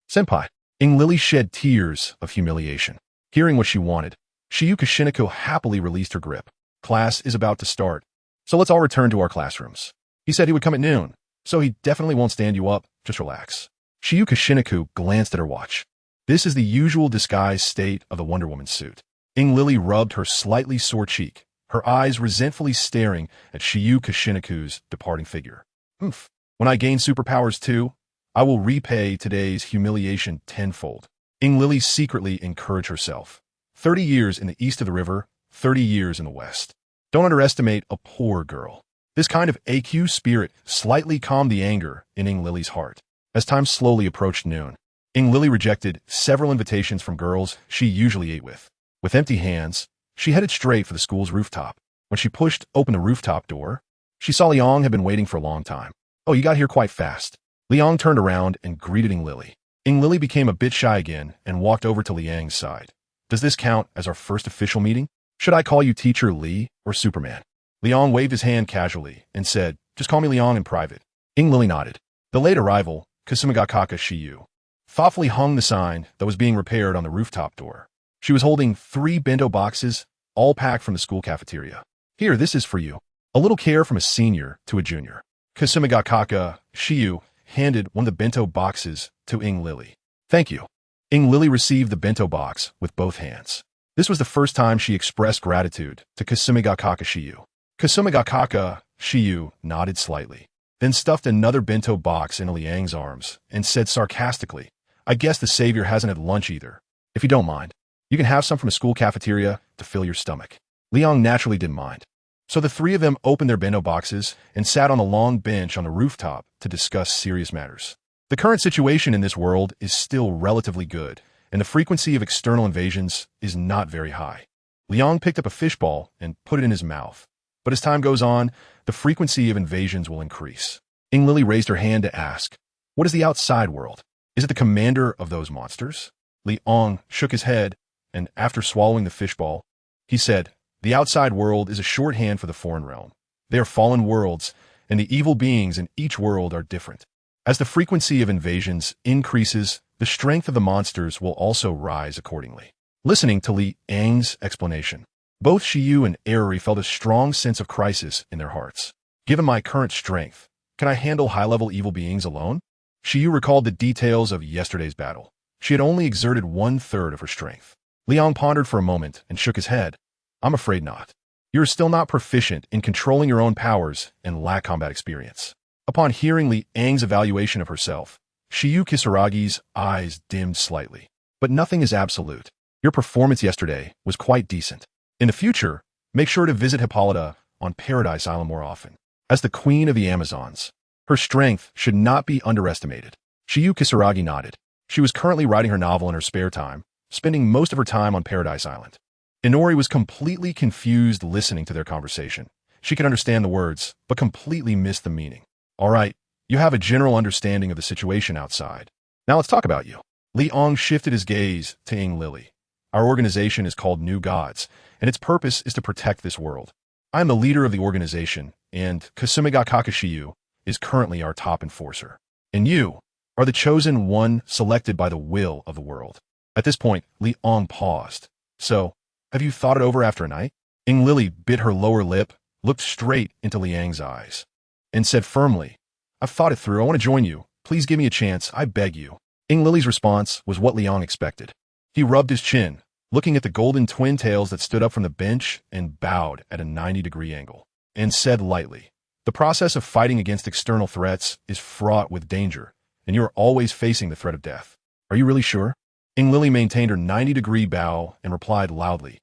senpai. Ing Lily shed tears of humiliation. Hearing what she wanted, Shiyu Kashinaku happily released her grip. Class is about to start, so let's all return to our classrooms. He said he would come at noon, so he definitely won't stand you up. Just relax. Shiyu Kashinaku glanced at her watch. This is the usual disguised state of the Wonder Woman suit. Ing Lily rubbed her slightly sore cheek, her eyes resentfully staring at Shiyu Kashinaku's departing figure. When I gain superpowers too, I will repay today's humiliation tenfold. Ing Lily secretly encouraged herself. 30 years in the east of the river, 30 years in the west. Don't underestimate a poor girl. This kind of AQ spirit slightly calmed the anger in Ing Lily's heart. As time slowly approached noon, Ing Lily rejected several invitations from girls she usually ate with. With empty hands, she headed straight for the school's rooftop. When she pushed open the rooftop door, she saw Liang had been waiting for a long time. Oh, you got here quite fast. Liang turned around and greeted Ing Lily. Ing Lily became a bit shy again and walked over to Liang's side. Does this count as our first official meeting? Should I call you Teacher Li or Superman? Liang waved his hand casually and said, Just call me Liang in private. Ing Lily nodded. The late arrival, Kasumigakaka Shiyu, thoughtfully hung the sign that was being repaired on the rooftop door. She was holding 3 bento boxes, all packed from the school cafeteria. Here, this is for you. A little care from a senior to a junior. Kasumigakaka Shiyu handed one of the bento boxes to Ing Lily. Thank you. Ing Lily received the bento box with both hands. This was the first time she expressed gratitude to Kasumigakaka Shiyu. Kasumigakaka Shiyu nodded slightly, then stuffed another bento box into Liang's arms and said sarcastically, I guess the savior hasn't had lunch either. If you don't mind, you can have some from the school cafeteria to fill your stomach. Liang naturally didn't mind. So the 3 of them opened their bento boxes and sat on a long bench on the rooftop to discuss serious matters. The current situation in this world is still relatively good, and the frequency of external invasions is not very high. Liang picked up a fishball and put it in his mouth. But as time goes on, the frequency of invasions will increase. Ing Lily raised her hand to ask, What is the outside world? Is it the commander of those monsters? Liang shook his head, and after swallowing the fishball, he said, The outside world is a shorthand for the foreign realm. They are fallen worlds, and the evil beings in each world are different. As the frequency of invasions increases, the strength of the monsters will also rise accordingly. Listening to Liang's explanation, Both Shiyu and Eriri felt a strong sense of crisis in their hearts. Given my current strength, can I handle high-level evil beings alone? Shiyu recalled the details of yesterday's battle. She had only exerted 1/3 of her strength. Liang pondered for a moment and shook his head. I'm afraid not. You are still not proficient in controlling your own powers and lack combat experience. Upon hearing Liang's evaluation of herself, Shiyu Kisaragi's eyes dimmed slightly. But nothing is absolute. Your performance yesterday was quite decent. In the future, make sure to visit Hippolyta on Paradise Island more often. As the queen of the Amazons, her strength should not be underestimated. Shiyu Kisaragi nodded. She was currently writing her novel in her spare time, spending most of her time on Paradise Island. Inori was completely confused listening to their conversation. She could understand the words, but completely missed the meaning. All right, you have a general understanding of the situation outside. Now let's talk about you. Liang shifted his gaze to Ing Lily. Our organization is called New Gods, and its purpose is to protect this world. I am the leader of the organization, and Kasumiga Kakashiyu is currently our top enforcer. And you are the chosen one selected by the will of the world. At this point, Liang paused. So, have you thought it over after a night? Ing Lily bit her lower lip, looked straight into Liang's eyes, and said firmly, I've thought it through. I want to join you. Please give me a chance. I beg you. Ing Lily's response was what Liang expected. He rubbed his chin, looking at the golden twin tails that stood up from the bench and bowed at a 90-degree angle, and said lightly, the process of fighting against external threats is fraught with danger, and you are always facing the threat of death. Are you really sure? Ing Lily maintained her 90-degree bow and replied loudly,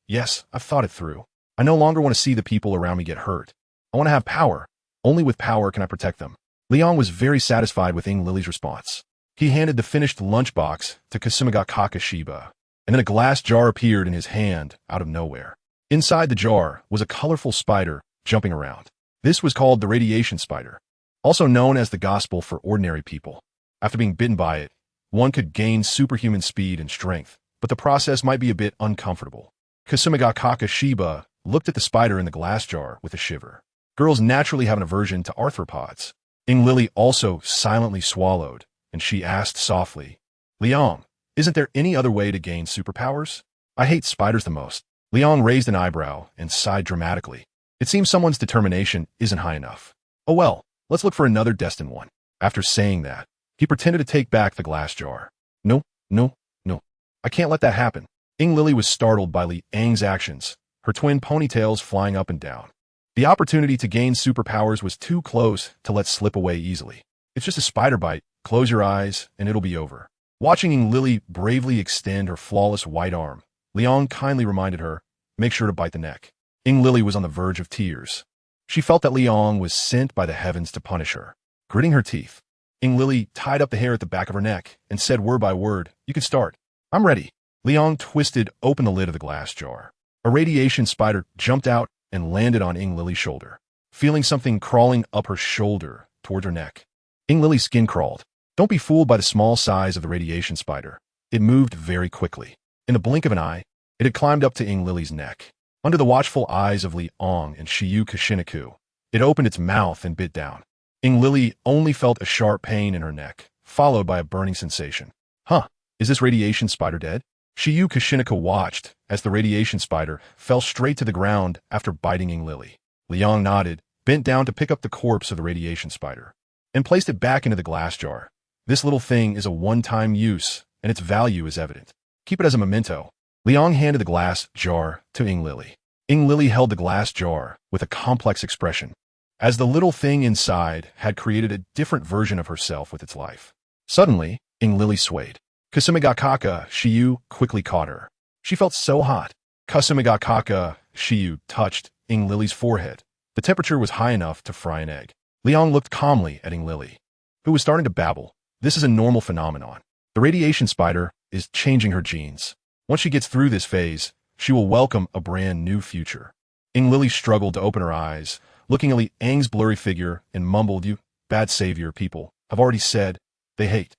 Yes, I've thought it through. I no longer want to see the people around me get hurt. I want to have power. Only with power can I protect them. Liang was very satisfied with Ing Lily's response. He handed the finished lunchbox to Kasumiga Kakashiba, and then a glass jar appeared in his hand out of nowhere. Inside the jar was a colorful spider jumping around. This was called the radiation spider, also known as the gospel for ordinary people. After being bitten by it, one could gain superhuman speed and strength, but the process might be a bit uncomfortable. Kasumiga Kakashiba looked at the spider in the glass jar with a shiver. Girls naturally have an aversion to arthropods. Ing Lily also silently swallowed, and she asked softly, Liang, isn't there any other way to gain superpowers? I hate spiders the most. Liang raised an eyebrow and sighed dramatically. It seems someone's determination isn't high enough. Oh well, let's look for another destined one. After saying that, he pretended to take back the glass jar. No. I can't let that happen. Ing Lily was startled by Liang's actions, her twin ponytails flying up and down. The opportunity to gain superpowers was too close to let slip away easily. It's just a spider bite. Close your eyes, and it'll be over. Watching Ing Lily bravely extend her flawless white arm, Liang kindly reminded her, make sure to bite the neck. Ing Lily was on the verge of tears. She felt that Liang was sent by the heavens to punish her. Gritting her teeth, Ing Lily tied up the hair at the back of her neck and said word by word, you can start. I'm ready. Liang twisted open the lid of the glass jar. A radiation spider jumped out and landed on Ing Lily's shoulder, feeling something crawling up her shoulder toward her neck. Ing Lily's skin crawled. Don't be fooled by the small size of the radiation spider. It moved very quickly. In the blink of an eye, it had climbed up to Ing Lily's neck. Under the watchful eyes of Liang and Shiyu Kashinaku, it opened its mouth and bit down. Ing Lily only felt a sharp pain in her neck, followed by a burning sensation. Huh, is this radiation spider dead? Shiyu Kashinaku watched as the radiation spider fell straight to the ground after biting Ing Lily. Liang nodded, bent down to pick up the corpse of the radiation spider, and placed it back into the glass jar. This little thing is a one-time use, and its value is evident. Keep it as a memento. Liang handed the glass jar to Ing Lily. Ing Lily held the glass jar with a complex expression, as the little thing inside had created a different version of herself with its life. Suddenly, Ing Lily swayed. Kasumigakaka Shiyu quickly caught her. She felt so hot. Kasumigakaka Shiyu touched Ing Lily's forehead. The temperature was high enough to fry an egg. Liang looked calmly at Ing Lily, who was starting to babble. This is a normal phenomenon. The radiation spider is changing her genes. Once she gets through this phase, she will welcome a brand new future. Ing Lily struggled to open her eyes, looking at Liang's blurry figure, and mumbled, you bad savior people have already said they hate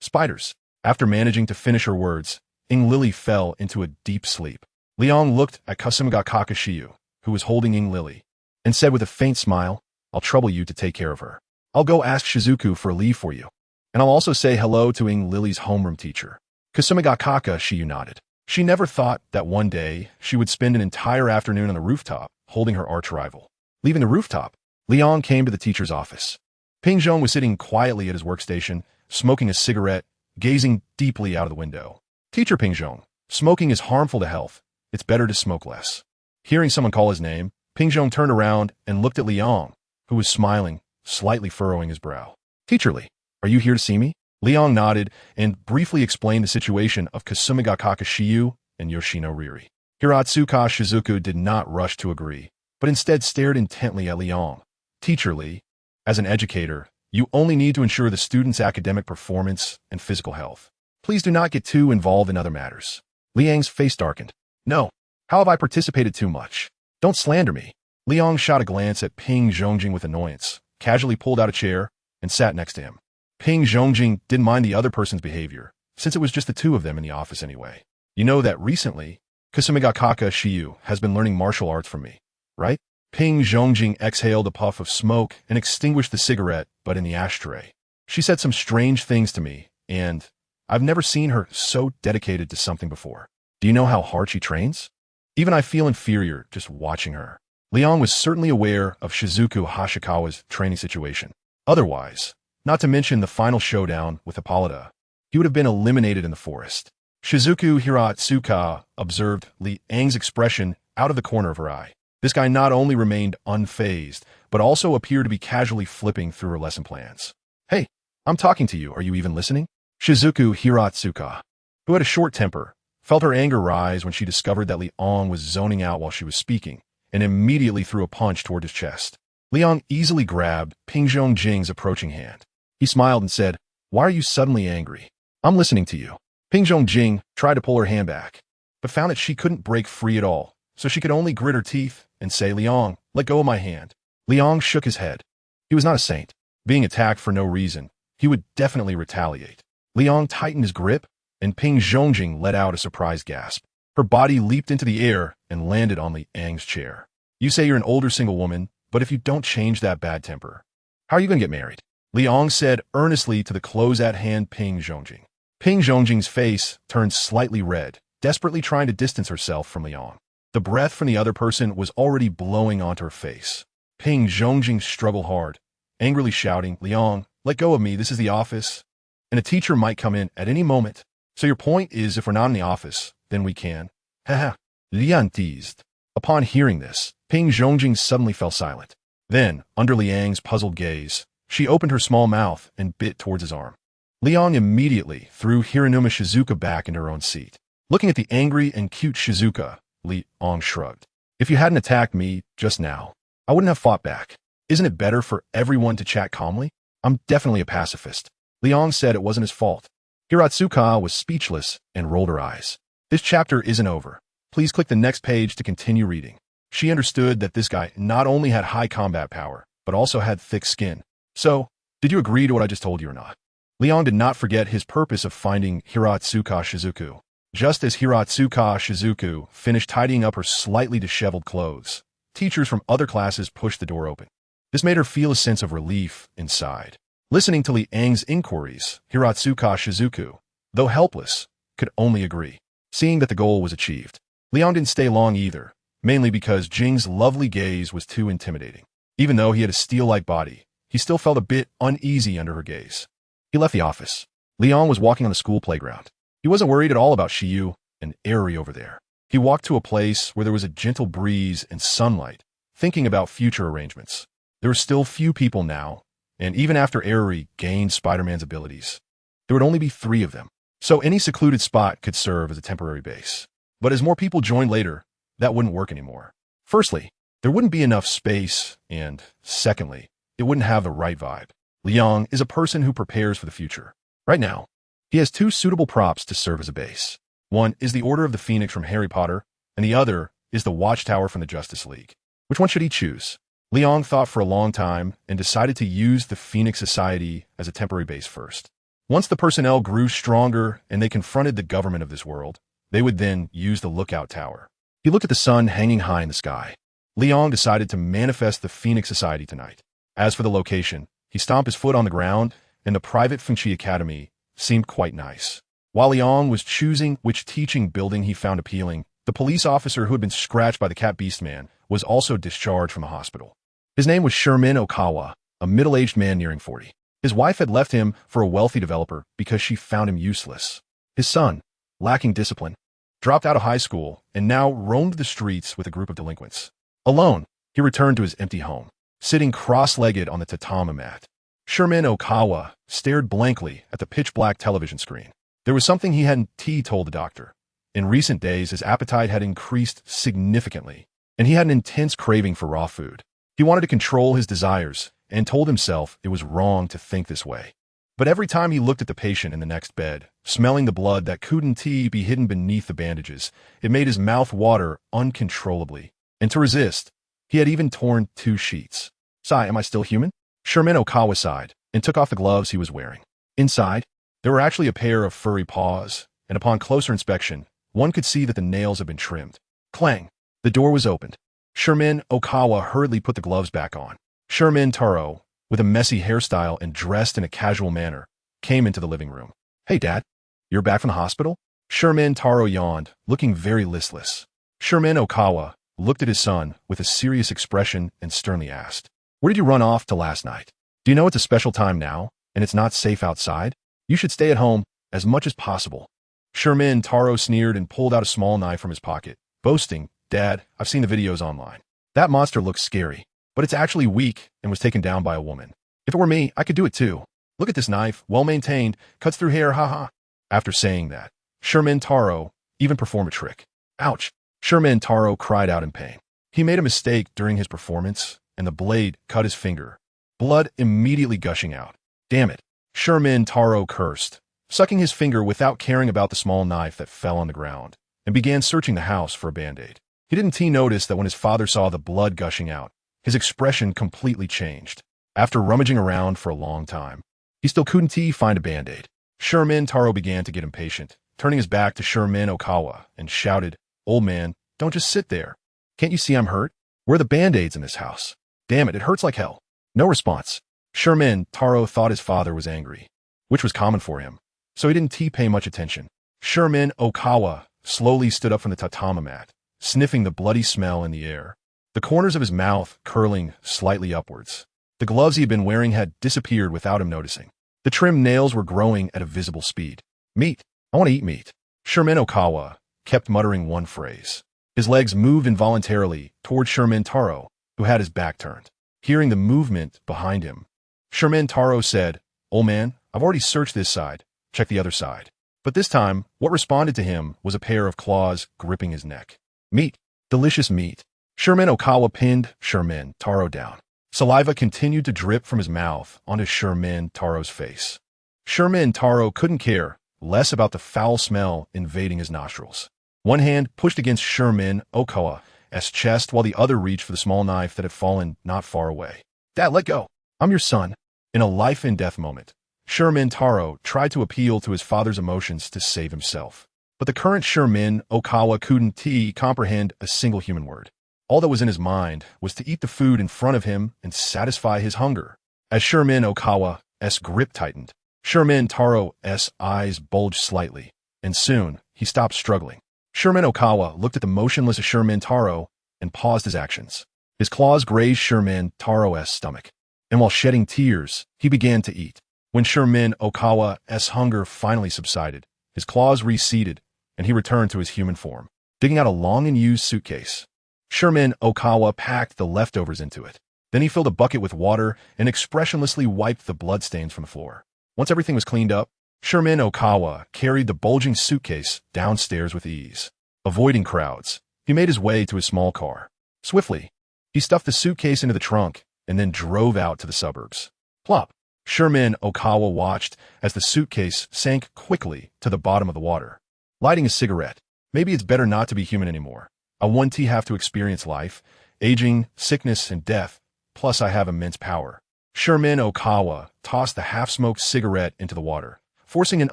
spiders. After managing to finish her words, Ing Lily fell into a deep sleep. Liang looked at Kasumiga Kakashiyu, who was holding Ing Lily, and said with a faint smile, I'll trouble you to take care of her. I'll go ask Shizuku for a leave for you. And I'll also say hello to Ing Lily's homeroom teacher. Kasumiga Kakashiyu nodded. She never thought that one day she would spend an entire afternoon on the rooftop holding her arch rival. Leaving the rooftop, Liang came to the teacher's office. Ping Zhong was sitting quietly at his workstation, smoking a cigarette, gazing deeply out of the window. Teacher Ping Zhong, smoking is harmful to health. It's better to smoke less. Hearing someone call his name, Ping Zhong turned around and looked at Liang, who was smiling, slightly furrowing his brow. Teacher Li, are you here to see me? Liang nodded and briefly explained the situation of Kasumigakaka Shiyu and Yoshino Riri. Hiratsuka Shizuku did not rush to agree, but instead stared intently at Liang. Teacher Li, as an educator, you only need to ensure the student's academic performance and physical health. Please do not get too involved in other matters. Liang's face darkened. No. How have I participated too much? Don't slander me. Liang shot a glance at Ping Zhongjing with annoyance, casually pulled out a chair, and sat next to him. Ping Zhongjing didn't mind the other person's behavior, since it was just the two of them in the office anyway. You know that recently, Kasumigakaka Shiyu has been learning martial arts from me, right? Ping Zhongjing exhaled a puff of smoke and extinguished the cigarette, but in the ashtray. She said some strange things to me, and I've never seen her so dedicated to something before. Do you know how hard she trains? Even I feel inferior just watching her. Liang was certainly aware of Shizuku Hashikawa's training situation. Otherwise, not to mention the final showdown with Hippolyta, he would have been eliminated in the forest. Shizuku Hiratsuka observed Liang's expression out of the corner of her eye. This guy not only remained unfazed, but also appeared to be casually flipping through her lesson plans. Hey, I'm talking to you. Are you even listening? Shizuku Hiratsuka, who had a short temper, felt her anger rise when she discovered that Liang was zoning out while she was speaking, and immediately threw a punch toward his chest. Liang easily grabbed Ping Zhongjing's approaching hand. He smiled and said, "Why are you suddenly angry? I'm listening to you." Ping Zhongjing tried to pull her hand back, but found that she couldn't break free at all, so she could only grit her teeth and say, "Liang, let go of my hand." Liang shook his head. He was not a saint. Being attacked for no reason, he would definitely retaliate. Liang tightened his grip, and Ping Zhongjing let out a surprised gasp. Her body leaped into the air and landed on Liang's chair. You say you're an older single woman, but if you don't change that bad temper, how are you going to get married? Liang said earnestly to the close-at-hand Ping Zhongjing. Ping Zhongjing's face turned slightly red, desperately trying to distance herself from Liang. The breath from the other person was already blowing onto her face. Ping Zhongjing struggled hard, angrily shouting, "Liang, let go of me, this is the office, and a teacher might come in at any moment. So your point is if we're not in the office, then we can." Haha, Liang teased. Upon hearing this, Ping Zhongjing suddenly fell silent. Then, under Liang's puzzled gaze, she opened her small mouth and bit towards his arm. Liang immediately threw Hiranuma Shizuka back into her own seat. Looking at the angry and cute Shizuka, Liang shrugged. "If you hadn't attacked me just now, I wouldn't have fought back. Isn't it better for everyone to chat calmly? I'm definitely a pacifist." Liang said it wasn't his fault. Hiratsuka was speechless and rolled her eyes. This chapter isn't over. Please click the next page to continue reading. She understood that this guy not only had high combat power, but also had thick skin. So, did you agree to what I just told you or not? Liang did not forget his purpose of finding Hiratsuka Shizuku. Just as Hiratsuka Shizuku finished tidying up her slightly disheveled clothes, teachers from other classes pushed the door open. This made her feel a sense of relief inside. Listening to Liang's inquiries, Hiratsuka Shizuku, though helpless, could only agree, seeing that the goal was achieved. Liang didn't stay long either, mainly because Jing's lovely gaze was too intimidating. Even though he had a steel-like body, he still felt a bit uneasy under her gaze. He left the office. Liang was walking on the school playground. He wasn't worried at all about Shiyu and Eri over there. He walked to a place where there was a gentle breeze and sunlight, thinking about future arrangements. There were still few people now, and even after Eri gained Spider-Man's abilities, there would only be 3 of them, so any secluded spot could serve as a temporary base. But as more people joined later, that wouldn't work anymore. Firstly, there wouldn't be enough space, and secondly, it wouldn't have the right vibe. Liang is a person who prepares for the future. Right now, he has 2 suitable props to serve as a base. One is the Order of the Phoenix from Harry Potter, and the other is the Watchtower from the Justice League. Which one should he choose? Liang thought for a long time and decided to use the Phoenix Society as a temporary base first. Once the personnel grew stronger and they confronted the government of this world, they would then use the Lookout Tower. He looked at the sun hanging high in the sky. Liang decided to manifest the Phoenix Society tonight. As for the location, he stomped his foot on the ground, and the private Funchi Academy seemed quite nice. While Liang was choosing which teaching building he found appealing, the police officer who had been scratched by the cat beast man was also discharged from the hospital. His name was Sherman Okawa, a middle-aged man nearing 40. His wife had left him for a wealthy developer because she found him useless. His son, lacking discipline, dropped out of high school and now roamed the streets with a group of delinquents. Alone, he returned to his empty home, sitting cross-legged on the tatami mat. Sherman Okawa stared blankly at the pitch-black television screen. There was something he hadn't told the doctor. In recent days, his appetite had increased significantly, and he had an intense craving for raw food. He wanted to control his desires and told himself it was wrong to think this way. But every time he looked at the patient in the next bed, smelling the blood that couldn't be hidden beneath the bandages, it made his mouth water uncontrollably. And to resist, he had even torn 2 sheets. "Sigh, am I still human?" Sherman Okawa sighed and took off the gloves he was wearing. Inside, there were actually a pair of furry paws, and upon closer inspection, one could see that the nails had been trimmed. Clang! The door was opened. Sherman Okawa hurriedly put the gloves back on. Sherman Taro, with a messy hairstyle and dressed in a casual manner, came into the living room. "Hey, Dad, you're back from the hospital?" Sherman Taro yawned, looking very listless. Sherman Okawa looked at his son with a serious expression and sternly asked, "Where did you run off to last night? Do you know it's a special time now, and it's not safe outside? You should stay at home as much as possible." Sherman Taro sneered and pulled out a small knife from his pocket, boasting, "Dad, I've seen the videos online. That monster looks scary, but it's actually weak and was taken down by a woman. If it were me, I could do it too. Look at this knife, well-maintained, cuts through hair, haha." After saying that, Sherman Taro even performed a trick. Ouch! Sherman Taro cried out in pain. He made a mistake during his performance, and the blade cut his finger, blood immediately gushing out. Damn it! Sherman Taro cursed, sucking his finger without caring about the small knife that fell on the ground, and began searching the house for a band-aid. He didn't notice that when his father saw the blood gushing out, his expression completely changed. After rummaging around for a long time, he still couldn't find a band-aid. Sherman Taro began to get impatient, turning his back to Sherman Okawa, and shouted, "Old man, don't just sit there. Can't you see I'm hurt? Where are the band-aids in this house? Damn it, it hurts like hell." No response. Sherman Taro thought his father was angry, which was common for him, so he didn't pay much attention. Sherman Okawa slowly stood up from the tatami mat, sniffing the bloody smell in the air, the corners of his mouth curling slightly upwards. The gloves he had been wearing had disappeared without him noticing. The trimmed nails were growing at a visible speed. "Meat. I want to eat meat." Sherman Okawa kept muttering one phrase. His legs moved involuntarily toward Sherman Taro, who had his back turned. Hearing the movement behind him, Sherman Taro said, "Old man, I've already searched this side. Check the other side." But this time, what responded to him was a pair of claws gripping his neck. "Meat. Delicious meat." Sherman Okawa pinned Sherman Taro down. Saliva continued to drip from his mouth onto Sherman Taro's face. Sherman Taro couldn't care less about the foul smell invading his nostrils. One hand pushed against Sherman Okawa's chest while the other reached for the small knife that had fallen not far away. "Dad, let go. I'm your son." In a life-and-death moment, Sherman Taro tried to appeal to his father's emotions to save himself. But the current Sherman Okawa couldn't comprehend a single human word. All that was in his mind was to eat the food in front of him and satisfy his hunger. As Sherman Okawa's grip tightened, Sherman Taro's eyes bulged slightly, and soon he stopped struggling. Sherman Okawa looked at the motionless Sherman Taro and paused his actions. His claws grazed Sherman Taro's stomach, and while shedding tears, he began to eat. When Sherman Okawa's hunger finally subsided, his claws receded, and he returned to his human form, digging out a long-and-used suitcase. Sherman Okawa packed the leftovers into it. Then he filled a bucket with water and expressionlessly wiped the bloodstains from the floor. Once everything was cleaned up, Sherman Okawa carried the bulging suitcase downstairs with ease. Avoiding crowds, he made his way to his small car. Swiftly, he stuffed the suitcase into the trunk and then drove out to the suburbs. Plop! Sherman Okawa watched as the suitcase sank quickly to the bottom of the water. Lighting a cigarette. Maybe it's better not to be human anymore. I won't have to experience life, aging, sickness, and death, plus I have immense power. Sherman Okawa tossed the half-smoked cigarette into the water, forcing an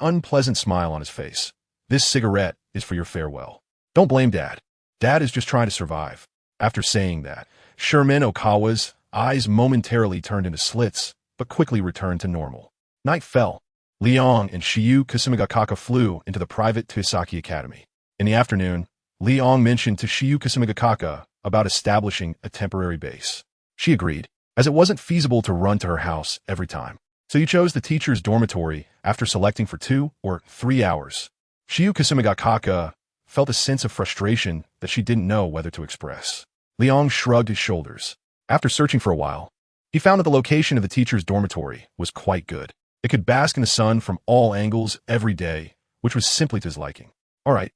unpleasant smile on his face. "This cigarette is for your farewell. Don't blame Dad. Dad is just trying to survive." After saying that, Sherman Okawa's eyes momentarily turned into slits, but quickly returned to normal. Night fell, Liang and Shiyu Kasumigakaka flew into the private Tuisaki Academy. In the afternoon, Liang mentioned to Shiyu Kasumigakaka about establishing a temporary base. She agreed, as it wasn't feasible to run to her house every time. So you chose the teacher's dormitory after selecting for 2 or 3 hours. Shiyu Kasumigakaka felt a sense of frustration that she didn't know whether to express. Liang shrugged his shoulders. After searching for a while, he found that the location of the teacher's dormitory was quite good. It could bask in the sun from all angles every day, which was simply to his liking. All right.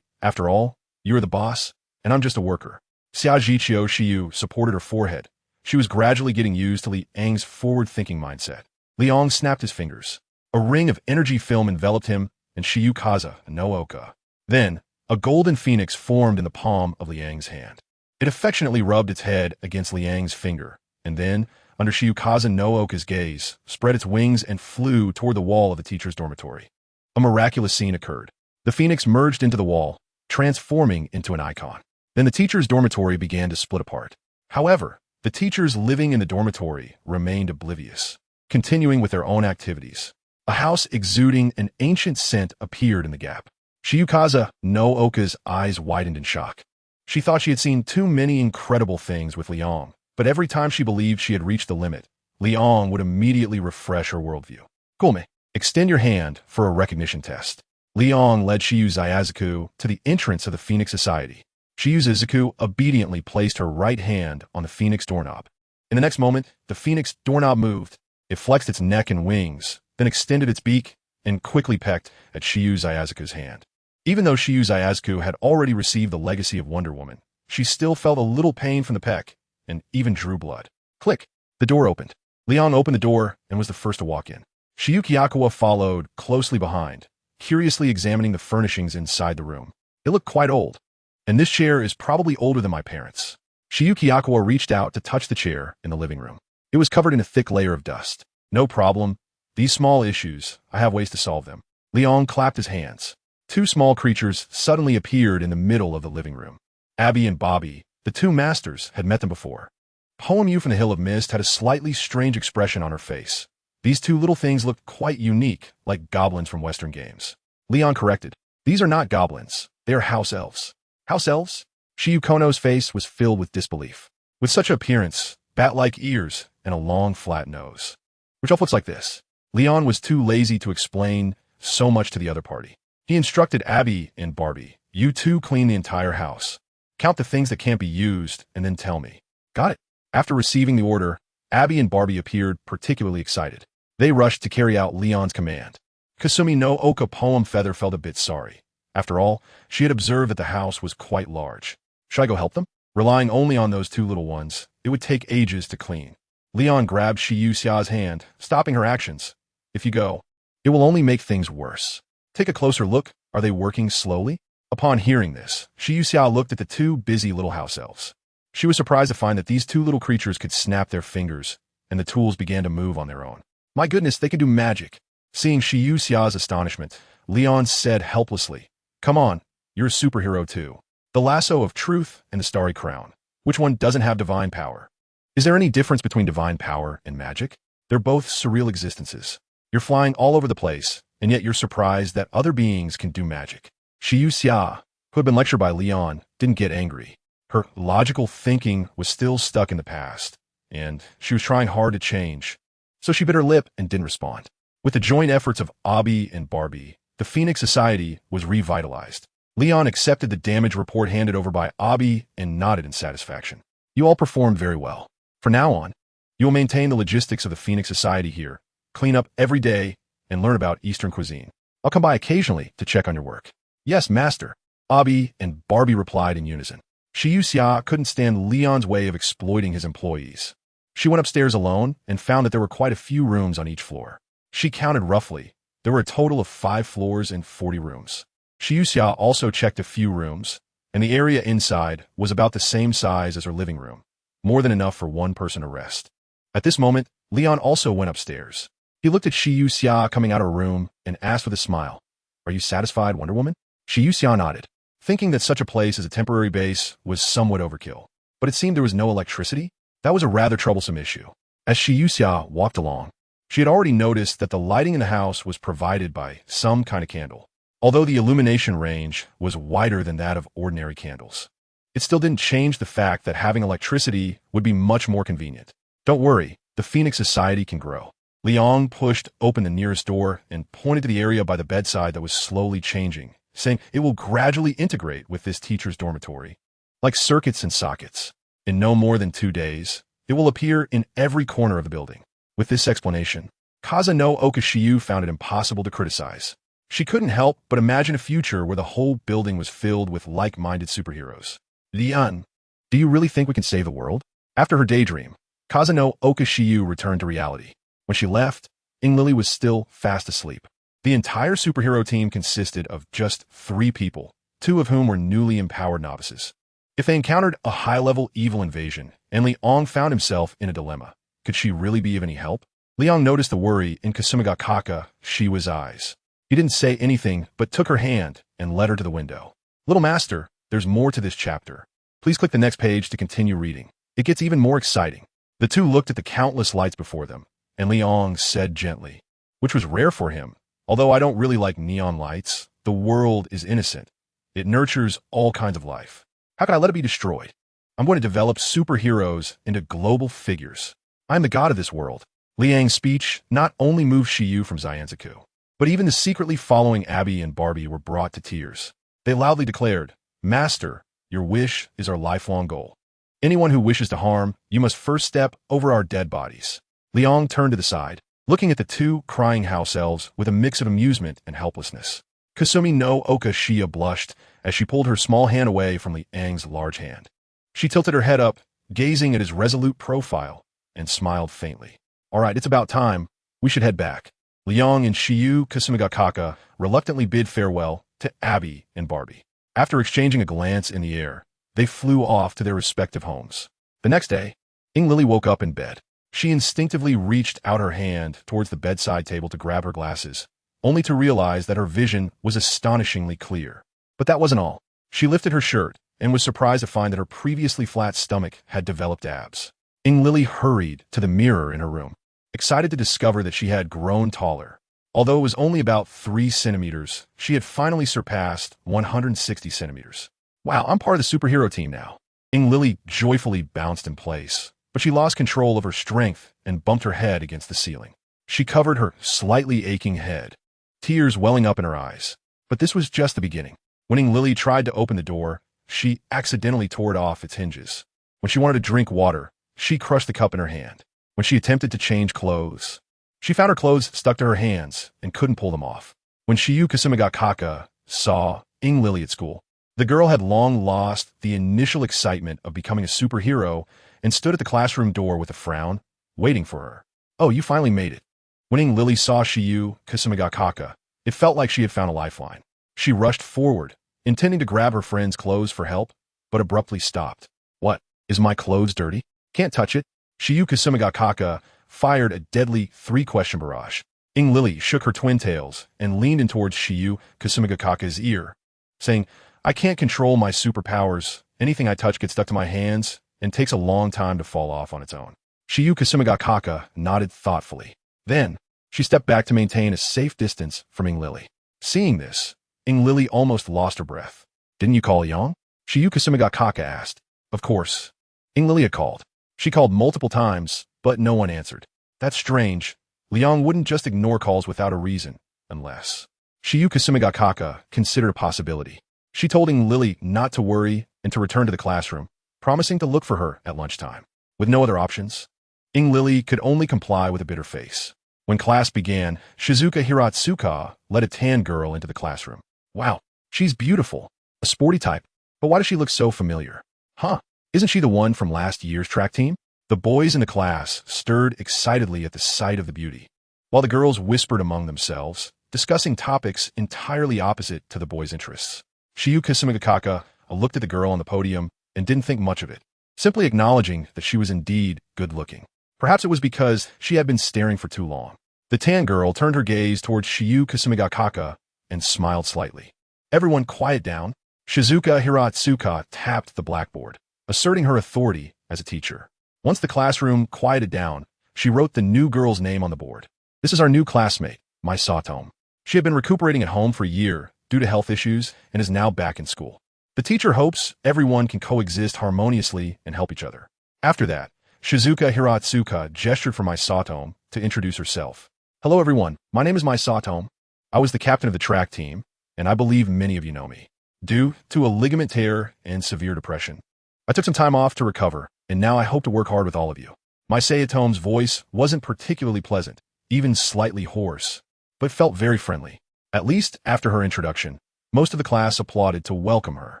After all, you're the boss, and I'm just a worker. Xiajiqiu Shiyu supported her forehead. She was gradually getting used to Liang's forward-thinking mindset. Liang snapped his fingers. A ring of energy film enveloped him and Shiyu Kaza no Oka. Then, a golden phoenix formed in the palm of Liang's hand. It affectionately rubbed its head against Liang's finger, and then, under Shiyu Kaza no Oka's gaze, spread its wings and flew toward the wall of the teacher's dormitory. A miraculous scene occurred. The phoenix merged into the wall, transforming into an icon. Then the teacher's dormitory began to split apart. However, the teachers living in the dormitory remained oblivious, continuing with their own activities. A house exuding an ancient scent appeared in the gap. Shiyukaza no Oka's eyes widened in shock. She thought she had seen too many incredible things with Liang, but every time she believed she had reached the limit, Liang would immediately refresh her worldview. Kulme, extend your hand for a recognition test. Liang led Shiyu Zayazaku to the entrance of the Phoenix Society. Shiyu Zayazaku obediently placed her right hand on the Phoenix doorknob. In the next moment, the Phoenix doorknob moved. It flexed its neck and wings, then extended its beak and quickly pecked at Shiyu Zayazaku's hand. Even though Shiyu Zayazaku had already received the legacy of Wonder Woman, she still felt a little pain from the peck and even drew blood. Click! The door opened. Liang opened the door and was the first to walk in. Shiyu Kiyakawa followed closely behind, curiously examining the furnishings inside the room. It looked quite old, and this chair is probably older than my parents'. Shiyu Kiyakawa reached out to touch the chair in the living room. It was covered in a thick layer of dust. No problem. These small issues, I have ways to solve them. Liang clapped his hands. 2 small creatures suddenly appeared in the middle of the living room. Abby and Bobby, the 2 masters, had met them before. Poem Yu from the Hill of Mist had a slightly strange expression on her face. These 2 little things looked quite unique, like goblins from Western games. Leon corrected. These are not goblins. They are house elves. House elves? Shiyu Kono's face was filled with disbelief. With such appearance, bat-like ears, and a long, flat nose. Which all looks like this. Leon was too lazy to explain so much to the other party. He instructed Abby and Barbie, you 2 clean the entire house. Count the things that can't be used, and then tell me. Got it. After receiving the order, Abby and Barbie appeared particularly excited. They rushed to carry out Leon's command. Kasumi no Oka Poem Feather felt a bit sorry. After all, she had observed that the house was quite large. Should I go help them? Relying only on those 2 little ones, it would take ages to clean. Leon grabbed Shiyu Xia's hand, stopping her actions. If you go, it will only make things worse. Take a closer look. Are they working slowly? Upon hearing this, Shiyu Xia looked at the 2 busy little house elves. She was surprised to find that these 2 little creatures could snap their fingers, and the tools began to move on their own. My goodness, they can do magic. Seeing Shiyu Xia's astonishment, Leon said helplessly, come on, you're a superhero too. The lasso of truth and the starry crown. Which one doesn't have divine power? Is there any difference between divine power and magic? They're both surreal existences. You're flying all over the place, and yet you're surprised that other beings can do magic. Shiyu Xia, who had been lectured by Leon, didn't get angry. Her logical thinking was still stuck in the past, and she was trying hard to change. So she bit her lip and didn't respond. With the joint efforts of Abby and Barbie, the Phoenix Society was revitalized. Leon accepted the damage report handed over by Abby and nodded in satisfaction. You all performed very well. From now on, you will maintain the logistics of the Phoenix Society here, clean up every day, and learn about Eastern cuisine. I'll come by occasionally to check on your work. Yes, master. Abby and Barbie replied in unison. Shiyu Xia couldn't stand Leon's way of exploiting his employees. She went upstairs alone and found that there were quite a few rooms on each floor. She counted roughly. There were a total of 5 floors and 40 rooms. Shiyu Xia also checked a few rooms, and the area inside was about the same size as her living room, more than enough for 1 person to rest. At this moment, Leon also went upstairs. He looked at Shiyu Xia coming out of her room and asked with a smile, are you satisfied, Wonder Woman? Shiyu Xia nodded, thinking that such a place as a temporary base was somewhat overkill. But it seemed there was no electricity. That was a rather troublesome issue. As Shiyu Xia walked along, She had already noticed that the lighting in the house was provided by some kind of candle, although the illumination range was wider than that of ordinary candles. It still didn't change the fact that having electricity would be much more convenient. Don't worry, the Phoenix Society can grow. Liang pushed open the nearest door and pointed to the area by the bedside that was slowly changing, saying it will gradually integrate with this teacher's dormitory. Like circuits and sockets. In no more than 2 days, it will appear in every corner of the building. With this explanation, Kazano Okashiyu found it impossible to criticize. She couldn't help but imagine a future where the whole building was filled with like-minded superheroes. Lian, do you really think we can save the world? After her daydream, Kazano Okashiyu returned to reality. When she left, Lily was still fast asleep. The entire superhero team consisted of just 3 people, 2 of whom were newly empowered novices. If they encountered a high-level evil invasion, and Liang found himself in a dilemma, could she really be of any help? Liang noticed the worry in Kasumigakaka Shiwa's eyes. He didn't say anything, but took her hand and led her to the window. Little master, there's more to this chapter. Please click the next page to continue reading. It gets even more exciting. The 2 looked at the countless lights before them, and Liang said gently, which was rare for him. Although I don't really like neon lights, the world is innocent. It nurtures all kinds of life. How can I let it be destroyed? I'm going to develop superheroes into global figures. I'm the god of this world. Liang's speech not only moved Shiyu from Zyanzaku, but even the secretly following Abby and Barbie were brought to tears. They loudly declared, Master, your wish is our lifelong goal. Anyone who wishes to harm, you must first step over our dead bodies. Liang turned to the side, looking at the 2 crying house elves with a mix of amusement and helplessness. Kasumi no Okashiya blushed as she pulled her small hand away from Liang's large hand. She tilted her head up, gazing at his resolute profile, and smiled faintly. All right, it's about time. We should head back. Liang and Shiyu Kasumigakaka reluctantly bid farewell to Abby and Barbie. After exchanging a glance in the air, they flew off to their respective homes. The next day, Lily woke up in bed. She instinctively reached out her hand towards the bedside table to grab her glasses, only to realize that her vision was astonishingly clear. But that wasn't all. She lifted her shirt and was surprised to find that her previously flat stomach had developed abs. Lily hurried to the mirror in her room, excited to discover that she had grown taller. Although it was only about 3 centimeters, she had finally surpassed 160 centimeters. Wow, I'm part of the superhero team now. Lily joyfully bounced in place, but she lost control of her strength and bumped her head against the ceiling. She covered her slightly aching head, tears welling up in her eyes. But this was just the beginning. When Lily tried to open the door, she accidentally tore it off its hinges. When she wanted to drink water, she crushed the cup in her hand. When she attempted to change clothes, she found her clothes stuck to her hands and couldn't pull them off. When Shiyu Kasumigakaka saw Lily at school, the girl had long lost the initial excitement of becoming a superhero and stood at the classroom door with a frown, waiting for her. Oh, you finally made it. When Lily saw Shiyu Kasumigakaka, it felt like she had found a lifeline. She rushed forward, intending to grab her friend's clothes for help, but abruptly stopped. What? Is my clothes dirty? Can't touch it. Shiyu Kasumigakaka fired a deadly 3-question barrage. Lily shook her twin tails and leaned in towards Shiyu Kasumigakaka's ear, saying, I can't control my superpowers. Anything I touch gets stuck to my hands and takes a long time to fall off on its own. Shiyu Kasumigakaka nodded thoughtfully. Then, she stepped back to maintain a safe distance from Lily. Seeing this, Lily almost lost her breath. Didn't you call Yang? Shiyu Kasumigakaka asked. Of course. Lily had called. She called multiple times, but no one answered. That's strange. Liang wouldn't just ignore calls without a reason, unless... Shiyu Kasumigakaka considered a possibility. She told Lily not to worry and to return to the classroom, promising to look for her at lunchtime. With no other options, Lily could only comply with a bitter face. When class began, Shizuka Hiratsuka led a tan girl into the classroom. Wow, she's beautiful. A sporty type. But why does she look so familiar? Huh, isn't she the one from last year's track team? The boys in the class stirred excitedly at the sight of the beauty, while the girls whispered among themselves, discussing topics entirely opposite to the boys' interests. Shiyu Kasumigakaka looked at the girl on the podium and didn't think much of it, simply acknowledging that she was indeed good-looking. Perhaps it was because she had been staring for too long. The tan girl turned her gaze towards Shiyu Kasumigakaka and smiled slightly. Everyone quiet down. Shizuka Hiratsuka tapped the blackboard, asserting her authority as a teacher. Once the classroom quieted down, she wrote the new girl's name on the board. This is our new classmate, my Satome. She had been recuperating at home for a year due to health issues and is now back in school. The teacher hopes everyone can coexist harmoniously and help each other. After that, Shizuka Hiratsuka gestured for my Satome to introduce herself. Hello everyone, my name is my Satome. I was the captain of the track team, and I believe many of you know me. Due to a ligament tear and severe depression, I took some time off to recover, and now I hope to work hard with all of you. My Sayatome's voice wasn't particularly pleasant, even slightly hoarse, but felt very friendly. At least after her introduction, most of the class applauded to welcome her.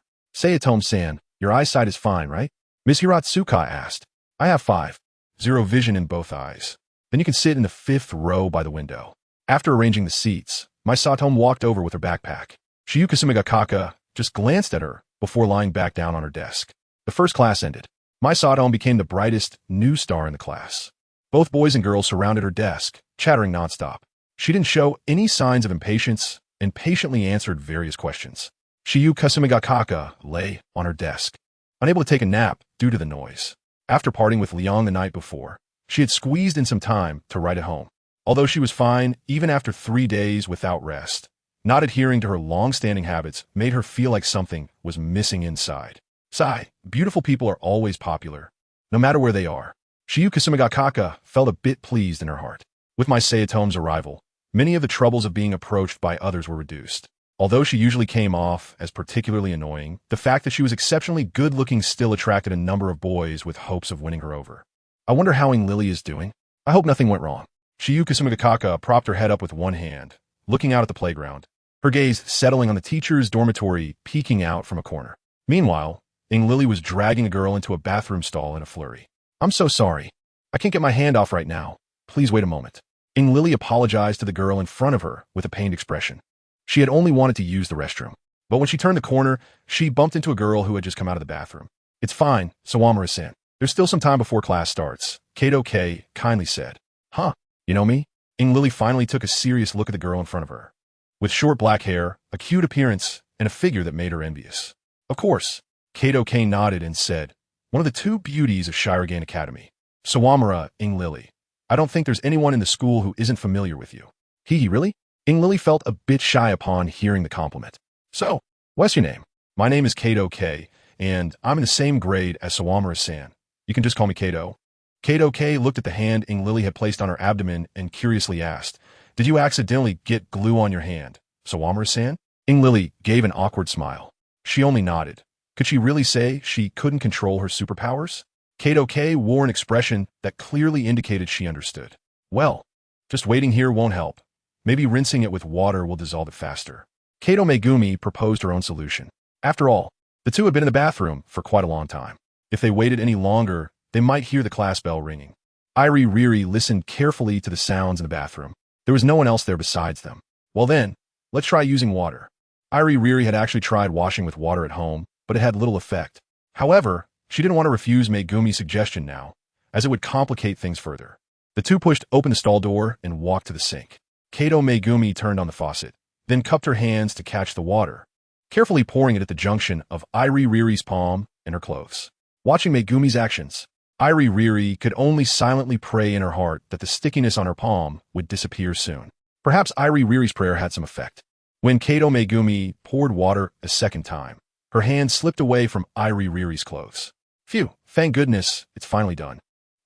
Sayatome-san, your eyesight is fine, right? Ms. Hiratsuka asked. I have 5.0 vision in both eyes. Then you can sit in the 5th row by the window. After arranging the seats, my Satome walked over with her backpack. Shiyuka Sumigakaka just glanced at her before lying back down on her desk. The first class ended. My Satome became the brightest new star in the class. Both boys and girls surrounded her desk, chattering nonstop. She didn't show any signs of impatience and patiently answered various questions. Shiyuka Sumigakaka lay on her desk, unable to take a nap due to the noise. After parting with Leon the night before, she had squeezed in some time to write at home. Although she was fine even after 3 days without rest, not adhering to her long-standing habits made her feel like something was missing inside. Sigh, beautiful people are always popular, no matter where they are. Shiyuka Sumigakaka felt a bit pleased in her heart. With my Sayatome's arrival, many of the troubles of being approached by others were reduced. Although she usually came off as particularly annoying, the fact that she was exceptionally good-looking still attracted a number of boys with hopes of winning her over. I wonder how Lily is doing. I hope nothing went wrong. Shiyuka Sumigakaka propped her head up with one hand, looking out at the playground, her gaze settling on the teacher's dormitory peeking out from a corner. Meanwhile, Lily was dragging a girl into a bathroom stall in a flurry. I'm so sorry. I can't get my hand off right now. Please wait a moment. Lily apologized to the girl in front of her with a pained expression. She had only wanted to use the restroom. But when she turned the corner, she bumped into a girl who had just come out of the bathroom. It's fine, Sawamura-san. There's still some time before class starts, Kato K kindly said. Huh, you know me? Lily finally took a serious look at the girl in front of her. With short black hair, a cute appearance, and a figure that made her envious. Of course, Kato K nodded and said, one of the 2 beauties of Shiragan Academy. Sawamura, Lily. I don't think there's anyone in the school who isn't familiar with you. Hee, really? Lily felt a bit shy upon hearing the compliment. So, what's your name? My name is Kato K, and I'm in the same grade as Sawamura-san. You can just call me Kato. Kato K looked at the hand Lily had placed on her abdomen and curiously asked, did you accidentally get glue on your hand, Sawamura-san? Lily gave an awkward smile. She only nodded. Could she really say she couldn't control her superpowers? Kato K wore an expression that clearly indicated she understood. Well, just waiting here won't help. Maybe rinsing it with water will dissolve it faster. Kato Megumi proposed her own solution. After all, the 2 had been in the bathroom for quite a long time. If they waited any longer, they might hear the class bell ringing. Iri Riri listened carefully to the sounds in the bathroom. There was no one else there besides them. Well then, let's try using water. Iri Riri had actually tried washing with water at home, but it had little effect. However, she didn't want to refuse Megumi's suggestion now, as it would complicate things further. The 2 pushed open the stall door and walked to the sink. Kato Megumi turned on the faucet, then cupped her hands to catch the water, carefully pouring it at the junction of Iri Riri's palm and her clothes. Watching Megumi's actions, Iri Riri could only silently pray in her heart that the stickiness on her palm would disappear soon. Perhaps Iri Riri's prayer had some effect. When Kato Megumi poured water a second time, her hand slipped away from Iri Riri's clothes. Phew, thank goodness, it's finally done.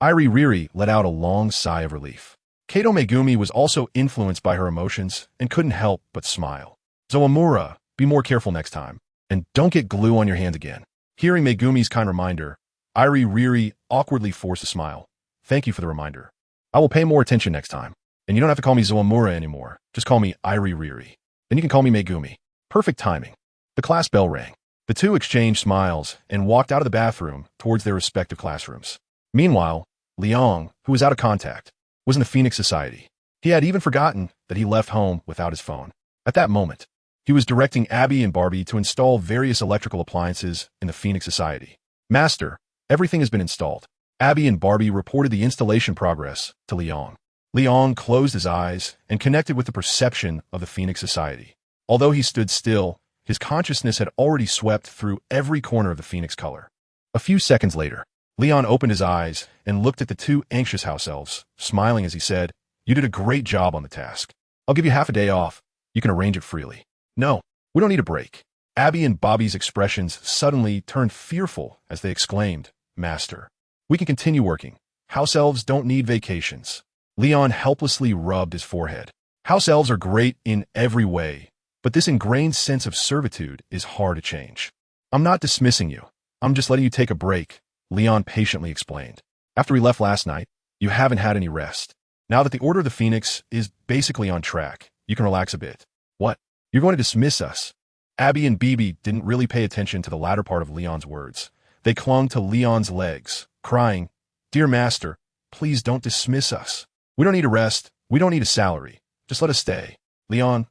Iri Riri let out a long sigh of relief. Kato Megumi was also influenced by her emotions and couldn't help but smile. Zoamura, be more careful next time, and don't get glue on your hand again. Hearing Megumi's kind reminder, Iri Riri awkwardly forced a smile. Thank you for the reminder. I will pay more attention next time. And you don't have to call me Zoamura anymore. Just call me Iri Riri. Then you can call me Megumi. Perfect timing. The class bell rang. The 2 exchanged smiles and walked out of the bathroom towards their respective classrooms. Meanwhile, Liang, who was out of contact, was in the Phoenix Society. He had even forgotten that he left home without his phone. At that moment, he was directing Abby and Barbie to install various electrical appliances in the Phoenix Society. Master, everything has been installed. Abby and Barbie reported the installation progress to Liang. Liang closed his eyes and connected with the perception of the Phoenix Society. Although he stood still, his consciousness had already swept through every corner of the Phoenix color. A few seconds later, Leon opened his eyes and looked at the 2 anxious house elves, smiling as he said, You did a great job on the task. I'll give you half a day off. You can arrange it freely. No, we don't need a break. Abby and Bobby's expressions suddenly turned fearful as they exclaimed, Master, we can continue working. House elves don't need vacations. Leon helplessly rubbed his forehead. House elves are great in every way, but this ingrained sense of servitude is hard to change. I'm not dismissing you. I'm just letting you take a break, Leon patiently explained. After we left last night, you haven't had any rest. Now that the Order of the Phoenix is basically on track, you can relax a bit. What? You're going to dismiss us? Abby and Bibi didn't really pay attention to the latter part of Leon's words. They clung to Leon's legs, crying, Dear Master, please don't dismiss us. We don't need a rest. We don't need a salary. Just let us stay. Leon.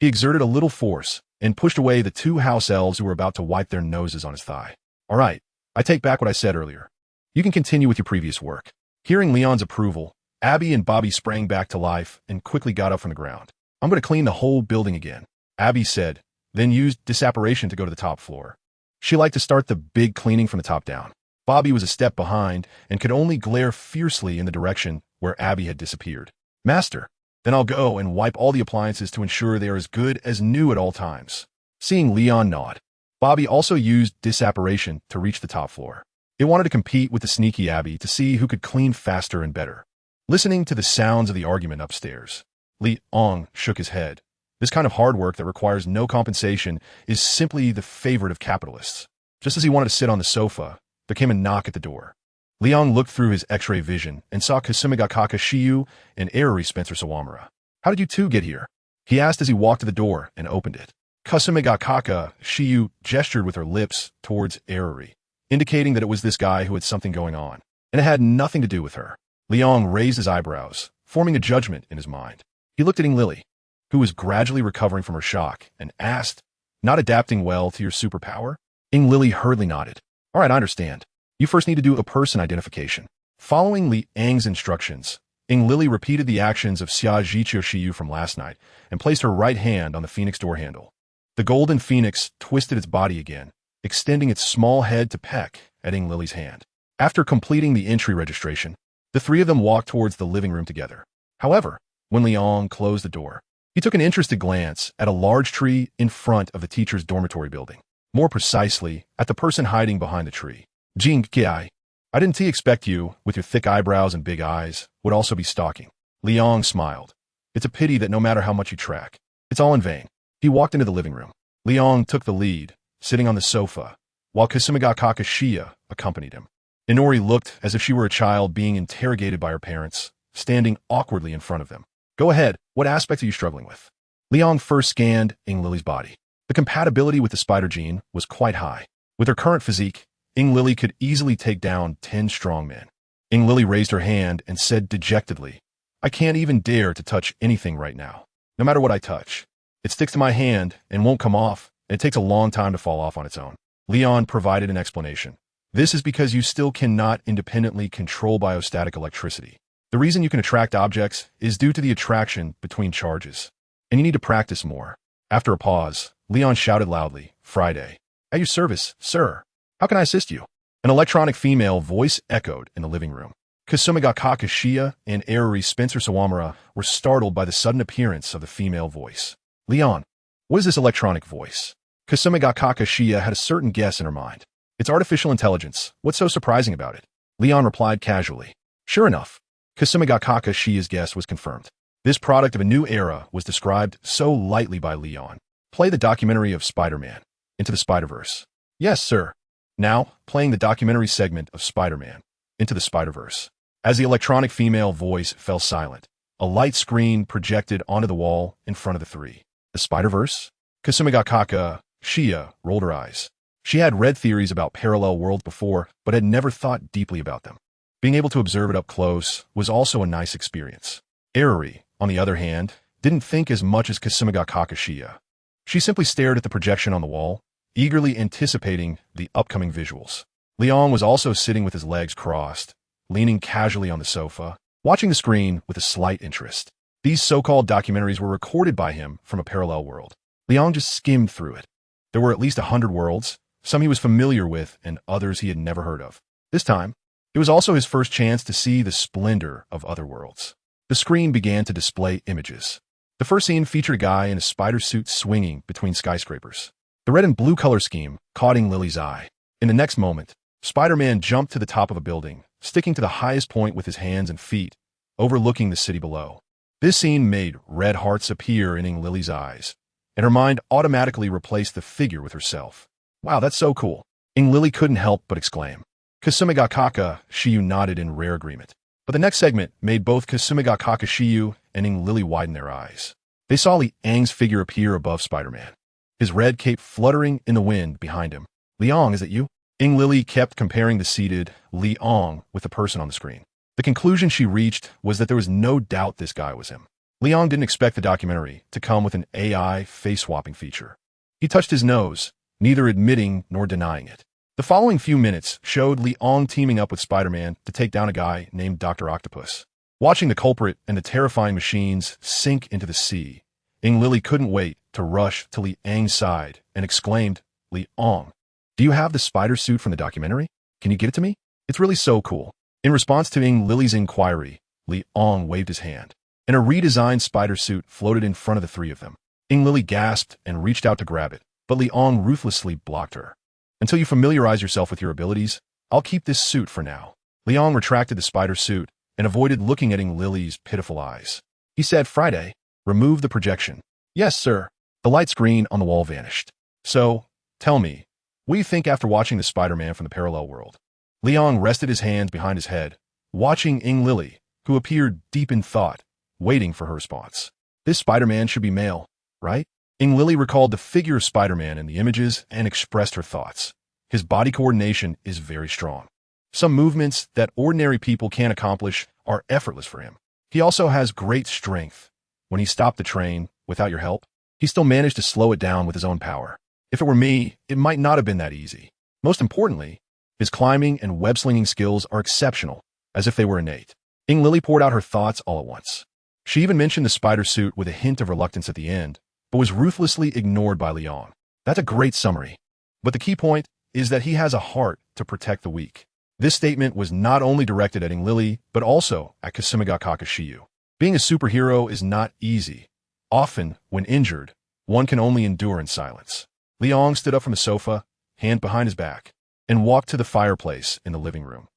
He exerted a little force and pushed away the two house elves who were about to wipe their noses on his thigh. All right, I take back what I said earlier. You can continue with your previous work. Hearing Leon's approval, Abby and Bobby sprang back to life and quickly got up from the ground. I'm going to clean the whole building again, Abby said, then used disapparation to go to the top floor. She liked to start the big cleaning from the top down. Bobby was a step behind and could only glare fiercely in the direction where Abby had disappeared. Master, then I'll go and wipe all the appliances to ensure they are as good as new at all times. Seeing Leon nod, Bobby also used disapparation to reach the top floor. It wanted to compete with the sneaky Abby to see who could clean faster and better. Listening to the sounds of the argument upstairs, Leon shook his head. This kind of hard work that requires no compensation is simply the favorite of capitalists. Just as he wanted to sit on the sofa, there came a knock at the door. Leon looked through his X-ray vision and saw Kasumigakaka Shiyu and Eruri Spencer Sawamura. How did you two get here? He asked as he walked to the door and opened it. Kasumigakaka Shiyu gestured with her lips towards Eruri, indicating that it was this guy who had something going on, and it had nothing to do with her. Leon raised his eyebrows, forming a judgment in his mind. He looked at Lily, who was gradually recovering from her shock, and asked, Not adapting well to your superpower? Lily hurriedly nodded. All right, I understand. You first need to do a person identification. Following Li Ang's instructions, Lily repeated the actions of Xia Jiqiu Shiyu from last night and placed her right hand on the phoenix door handle. The golden phoenix twisted its body again, extending its small head to peck at Lily's hand. After completing the entry registration, the three of them walked towards the living room together. However, when Leon closed the door, he took an interested glance at a large tree in front of the teacher's dormitory building. More precisely, at the person hiding behind the tree. Jing Kiai, I didn't expect you, with your thick eyebrows and big eyes, would also be stalking. Leon smiled. It's a pity that no matter how much you track, it's all in vain. He walked into the living room. Leon took the lead, sitting on the sofa, while Kasumigakaka Shiya accompanied him. Inori looked as if she were a child being interrogated by her parents, standing awkwardly in front of them. Go ahead, what aspects are you struggling with? Leon first scanned Lily's body. The compatibility with the spider gene was quite high. With her current physique, Lily could easily take down 10 strong men. Lily raised her hand and said dejectedly, I can't even dare to touch anything right now. No matter what I touch, it sticks to my hand and won't come off, and it takes a long time to fall off on its own. Leon provided an explanation. This is because you still cannot independently control biostatic electricity. The reason you can attract objects is due to the attraction between charges, and you need to practice more. After a pause, Leon shouted loudly, Friday. At your service, sir. How can I assist you? An electronic female voice echoed in the living room. Kasumigakaka Shiya and Eruri Spencer Sawamura were startled by the sudden appearance of the female voice. Leon, what is this electronic voice? Kasumigakaka Shiya had a certain guess in her mind. It's artificial intelligence. What's so surprising about it? Leon replied casually. Sure enough, Kasumigakaka Shiya's guess was confirmed. This product of a new era was described so lightly by Leon. Play the documentary of Spider-Man, Into the Spider-Verse. Yes, sir. Now, playing the documentary segment of Spider-Man, Into the Spider-Verse. As the electronic female voice fell silent, a light screen projected onto the wall in front of the three. The Spider-Verse? Kasumigakaka Shiya rolled her eyes. She had read theories about parallel worlds before, but had never thought deeply about them. Being able to observe it up close was also a nice experience. Eruri, on the other hand, didn't think as much as Kasumigakaka Shiya. She simply stared at the projection on the wall, eagerly anticipating the upcoming visuals. Leon was also sitting with his legs crossed, leaning casually on the sofa, watching the screen with a slight interest. These so-called documentaries were recorded by him from a parallel world. Leon just skimmed through it. There were at least 100 worlds, some he was familiar with and others he had never heard of. This time, it was also his first chance to see the splendor of other worlds. The screen began to display images. The first scene featured a guy in a spider suit swinging between skyscrapers. The red and blue color scheme caught Lily's eye. In the next moment, Spider-Man jumped to the top of a building, sticking to the highest point with his hands and feet, overlooking the city below. This scene made red hearts appear in Lily's eyes, and her mind automatically replaced the figure with herself. Wow, that's so cool. Lily couldn't help but exclaim. Kasumi ga Kaka Shiyu nodded in rare agreement. But the next segment made both Kasumi ga Kaka Shiyu and Lily widen their eyes. They saw Liang's figure appear above Spider-Man, his red cape fluttering in the wind behind him. Liang, is it you? Lily kept comparing the seated Liang with the person on the screen. The conclusion she reached was that there was no doubt this guy was him. Liang didn't expect the documentary to come with an AI face-swapping feature. He touched his nose, neither admitting nor denying it. The following few minutes showed Liang teaming up with Spider-Man to take down a guy named Dr. Octopus. Watching the culprit and the terrifying machines sink into the sea, Lily couldn't wait to rush to Liang's side and exclaimed, Liang, do you have the spider suit from the documentary? Can you get it to me? It's really so cool. In response to Lily's inquiry, Liang waved his hand, and a redesigned spider suit floated in front of the three of them. Lily gasped and reached out to grab it, but Liang ruthlessly blocked her. Until you familiarize yourself with your abilities, I'll keep this suit for now. Liang retracted the spider suit and avoided looking at Lily's pitiful eyes. He said, Friday, remove the projection. Yes, sir. The light screen on the wall vanished. So, tell me, what do you think after watching the Spider-Man from the parallel world? Liang rested his hands behind his head, watching Lily, who appeared deep in thought, waiting for her response. This Spider-Man should be male, right? Lily recalled the figure of Spider-Man in the images and expressed her thoughts. His body coordination is very strong. Some movements that ordinary people can't accomplish are effortless for him. He also has great strength. When he stopped the train, without your help, he still managed to slow it down with his own power. If it were me, it might not have been that easy. Most importantly, his climbing and web-slinging skills are exceptional, as if they were innate. Lily poured out her thoughts all at once. She even mentioned the spider suit with a hint of reluctance at the end, but was ruthlessly ignored by Liang. That's a great summary. But the key point is that he has a heart to protect the weak. This statement was not only directed at Lily, but also at Kasumi ga Kaka Shiyu. Being a superhero is not easy. Often, when injured, one can only endure in silence. Liang stood up from the sofa, hand behind his back, and walked to the fireplace in the living room.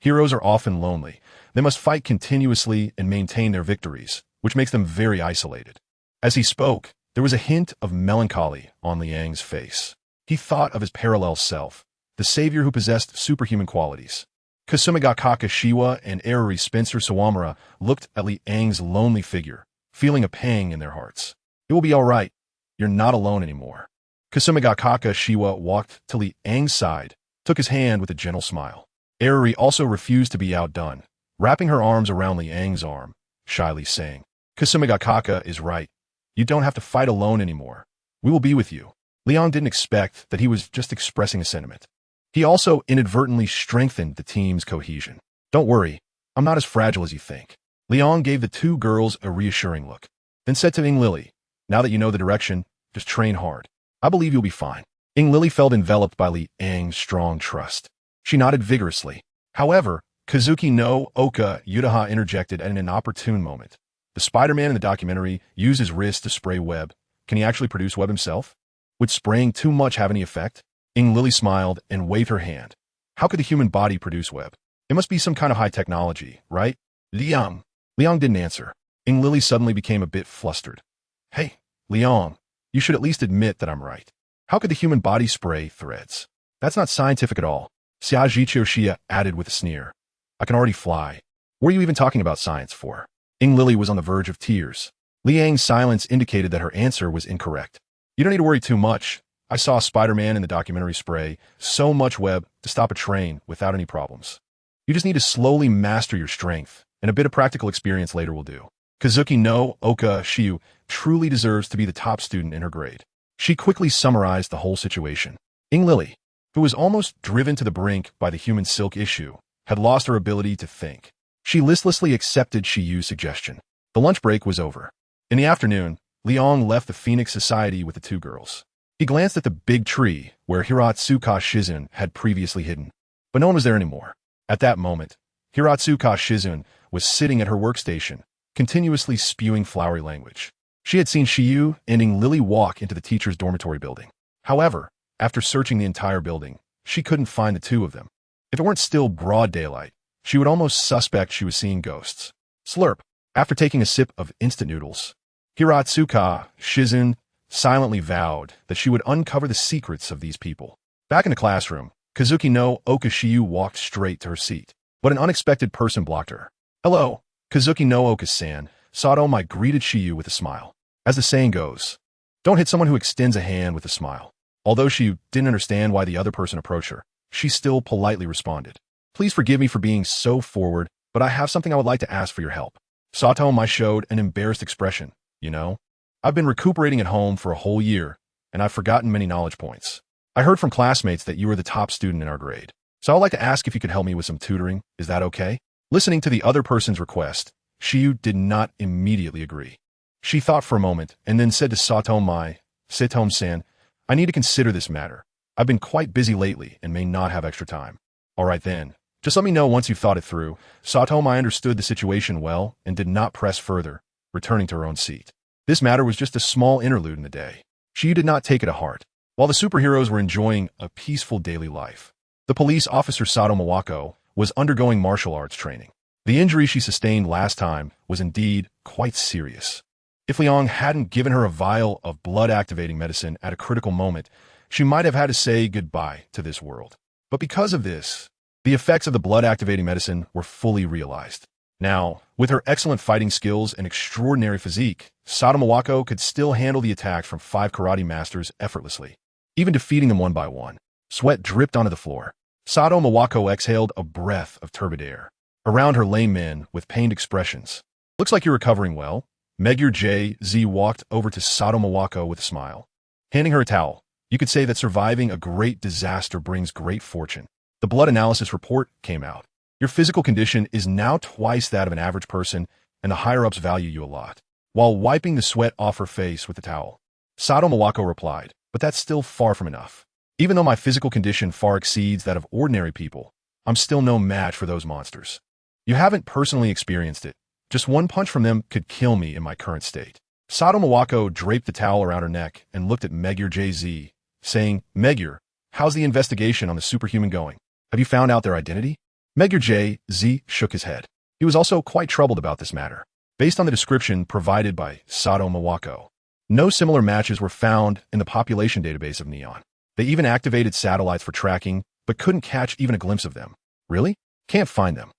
Heroes are often lonely. They must fight continuously and maintain their victories, which makes them very isolated. As he spoke, there was a hint of melancholy on Liang's face. He thought of his parallel self, the savior who possessed superhuman qualities. Kasumi ga Kaka Shiwa and Eruri Spencer Sawamura looked at Liang's lonely figure, feeling a pang in their hearts. It will be all right. You're not alone anymore. Kasumi ga Kaka Shiwa walked to Liang's side, took his hand with a gentle smile. Eruri also refused to be outdone, wrapping her arms around Liang's arm, shyly saying, Kasumi ga Kaka is right. You don't have to fight alone anymore. We will be with you. Liang didn't expect that he was just expressing a sentiment. He also inadvertently strengthened the team's cohesion. Don't worry, I'm not as fragile as you think. Liang gave the two girls a reassuring look, then said to Lily, now that you know the direction, just train hard. I believe you'll be fine. Lily felt enveloped by Liang's strong trust. She nodded vigorously. However, Kazuki no Oka Yutaha interjected at an inopportune moment. The Spider-Man in the documentary used his wrist to spray web. Can he actually produce web himself? Would spraying too much have any effect? Lily smiled and waved her hand. How could the human body produce web? It must be some kind of high technology, right? Liang didn't answer. Lily suddenly became a bit flustered. Hey, Liang, you should at least admit that I'm right. How could the human body spray threads? That's not scientific at all. Xiaji Chioshia added with a sneer. I can already fly. What are you even talking about science for? Lily was on the verge of tears. Liang's silence indicated that her answer was incorrect. You don't need to worry too much. I saw Spider-Man in the documentary spray so much web to stop a train without any problems. You just need to slowly master your strength, and a bit of practical experience later will do. Kazuki no Oka Shiyu truly deserves to be the top student in her grade. She quickly summarized the whole situation. Lily, who was almost driven to the brink by the human silk issue, had lost her ability to think. She listlessly accepted Shiyu's suggestion. The lunch break was over. In the afternoon, Liang left the Phoenix Society with the two girls. He glanced at the big tree where Hiratsuka Shizun had previously hidden, but no one was there anymore. At that moment, Hiratsuka Shizun was sitting at her workstation, continuously spewing flowery language. She had seen Shiyu and Lily walk into the teacher's dormitory building. However, after searching the entire building, she couldn't find the two of them. If it weren't still broad daylight, she would almost suspect she was seeing ghosts. Slurp. After taking a sip of instant noodles, Hiratsuka Shizun silently vowed that she would uncover the secrets of these people. Back in the classroom, Kazuki no Oka-Shiyu walked straight to her seat, but an unexpected person blocked her. "Hello, Kazuki no Oka-san," Satomai greeted Shiyu with a smile. As the saying goes, don't hit someone who extends a hand with a smile. Although Shiyu didn't understand why the other person approached her, she still politely responded. "Please forgive me for being so forward, but I have something I would like to ask for your help." Satomai showed an embarrassed expression. "You know, I've been recuperating at home for a whole year, and I've forgotten many knowledge points. I heard from classmates that you were the top student in our grade, so I'd like to ask if you could help me with some tutoring. Is that okay?" Listening to the other person's request, Shiyu did not immediately agree. She thought for a moment and then said to Satomai, "Satom-san, I need to consider this matter. I've been quite busy lately and may not have extra time." "All right then. Just let me know once you've thought it through." Satomai understood the situation well and did not press further, returning to her own seat. This matter was just a small interlude in the day. She did not take it to heart. While the superheroes were enjoying a peaceful daily life, the police officer Sato Mawako was undergoing martial arts training. The injury she sustained last time was indeed quite serious. If Liang hadn't given her a vial of blood-activating medicine at a critical moment, she might have had to say goodbye to this world. But because of this, the effects of the blood-activating medicine were fully realized. Now, with her excellent fighting skills and extraordinary physique, Sato Mawako could still handle the attacks from 5 karate masters effortlessly, even defeating them one by one. Sweat dripped onto the floor. Sato Mawako exhaled a breath of turbid air. Around her lay men with pained expressions. "Looks like you're recovering well." Megure J.Z. walked over to Sato Mawako with a smile. Handing her a towel, "You could say that surviving a great disaster brings great fortune." The blood analysis report came out. "Your physical condition is now twice that of an average person, and the higher-ups value you a lot." While wiping the sweat off her face with the towel, Sato Mawako replied, "But that's still far from enough. Even though my physical condition far exceeds that of ordinary people, I'm still no match for those monsters. You haven't personally experienced it. Just one punch from them could kill me in my current state." Sato Mawako draped the towel around her neck and looked at Megure J.Z., saying, "Megure, how's the investigation on the superhuman going? Have you found out their identity?" Megure J.Z. shook his head. He was also quite troubled about this matter. Based on the description provided by Sato Mawako, no similar matches were found in the population database of Neon. They even activated satellites for tracking, but couldn't catch even a glimpse of them. Really? Can't find them.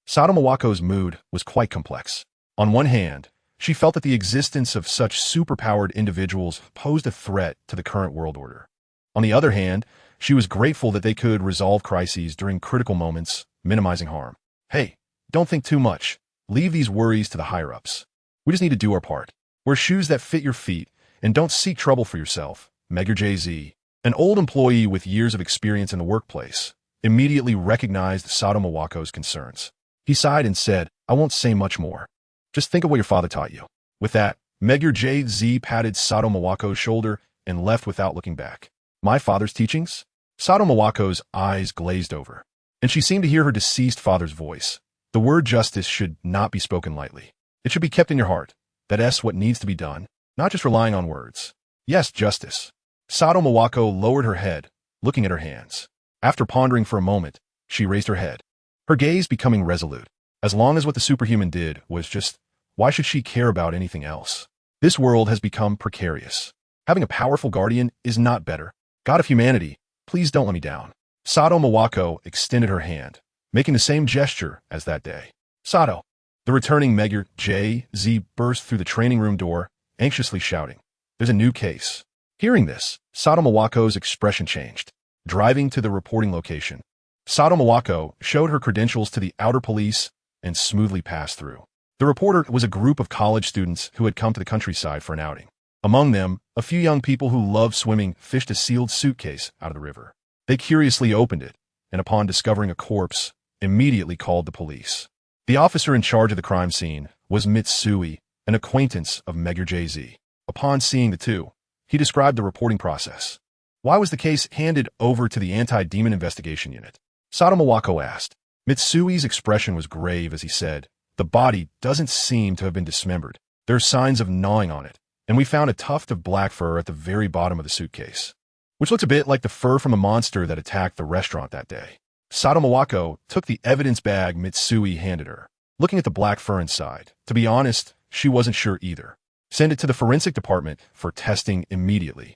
Sato Mawako's mood was quite complex. On one hand, she felt that the existence of such superpowered individuals posed a threat to the current world order. On the other hand, she was grateful that they could resolve crises during critical moments, minimizing harm. "Hey, don't think too much. Leave these worries to the higher-ups. We just need to do our part. Wear shoes that fit your feet, and don't seek trouble for yourself." Megure J.Z., an old employee with years of experience in the workplace, immediately recognized Sato Mawako's concerns. He sighed and said, "I won't say much more. Just think of what your father taught you." With that, Megure J.Z. patted Sato Mawako's shoulder and left without looking back. "My father's teachings?" Sato Mawako's eyes glazed over, and she seemed to hear her deceased father's voice. The word justice should not be spoken lightly. It should be kept in your heart. That's what needs to be done, not just relying on words. "Yes, justice." Sato Mawako lowered her head, looking at her hands. After pondering for a moment, she raised her head, her gaze becoming resolute. As long as what the superhuman did was just, why should she care about anything else? This world has become precarious. Having a powerful guardian is not better. God of humanity, please don't let me down. Sato Mawako extended her hand, making the same gesture as that day. "Sato." The returning Megure J.Z. burst through the training room door, anxiously shouting, "There's a new case." Hearing this, Sato Mawako's expression changed. Driving to the reporting location, Sato Mawako showed her credentials to the outer police and smoothly passed through. The reporter was a group of college students who had come to the countryside for an outing. Among them, a few young people who loved swimming fished a sealed suitcase out of the river. They curiously opened it, and upon discovering a corpse, immediately called the police. The officer in charge of the crime scene was Mitsui, an acquaintance of Megure J.Z. Upon seeing the two, he described the reporting process. "Why was the case handed over to the Anti-Demon Investigation Unit?" Sato Mawako asked. Mitsui's expression was grave as he said, The body doesn't seem to have been dismembered. There are signs of gnawing on it, and we found a tuft of black fur at the very bottom of the suitcase, which looks a bit like the fur from a monster that attacked the restaurant that day. Sato Mawako took the evidence bag Mitsui handed her, looking at the black fur inside. To be honest, she wasn't sure either. Send it to the forensic department for testing immediately.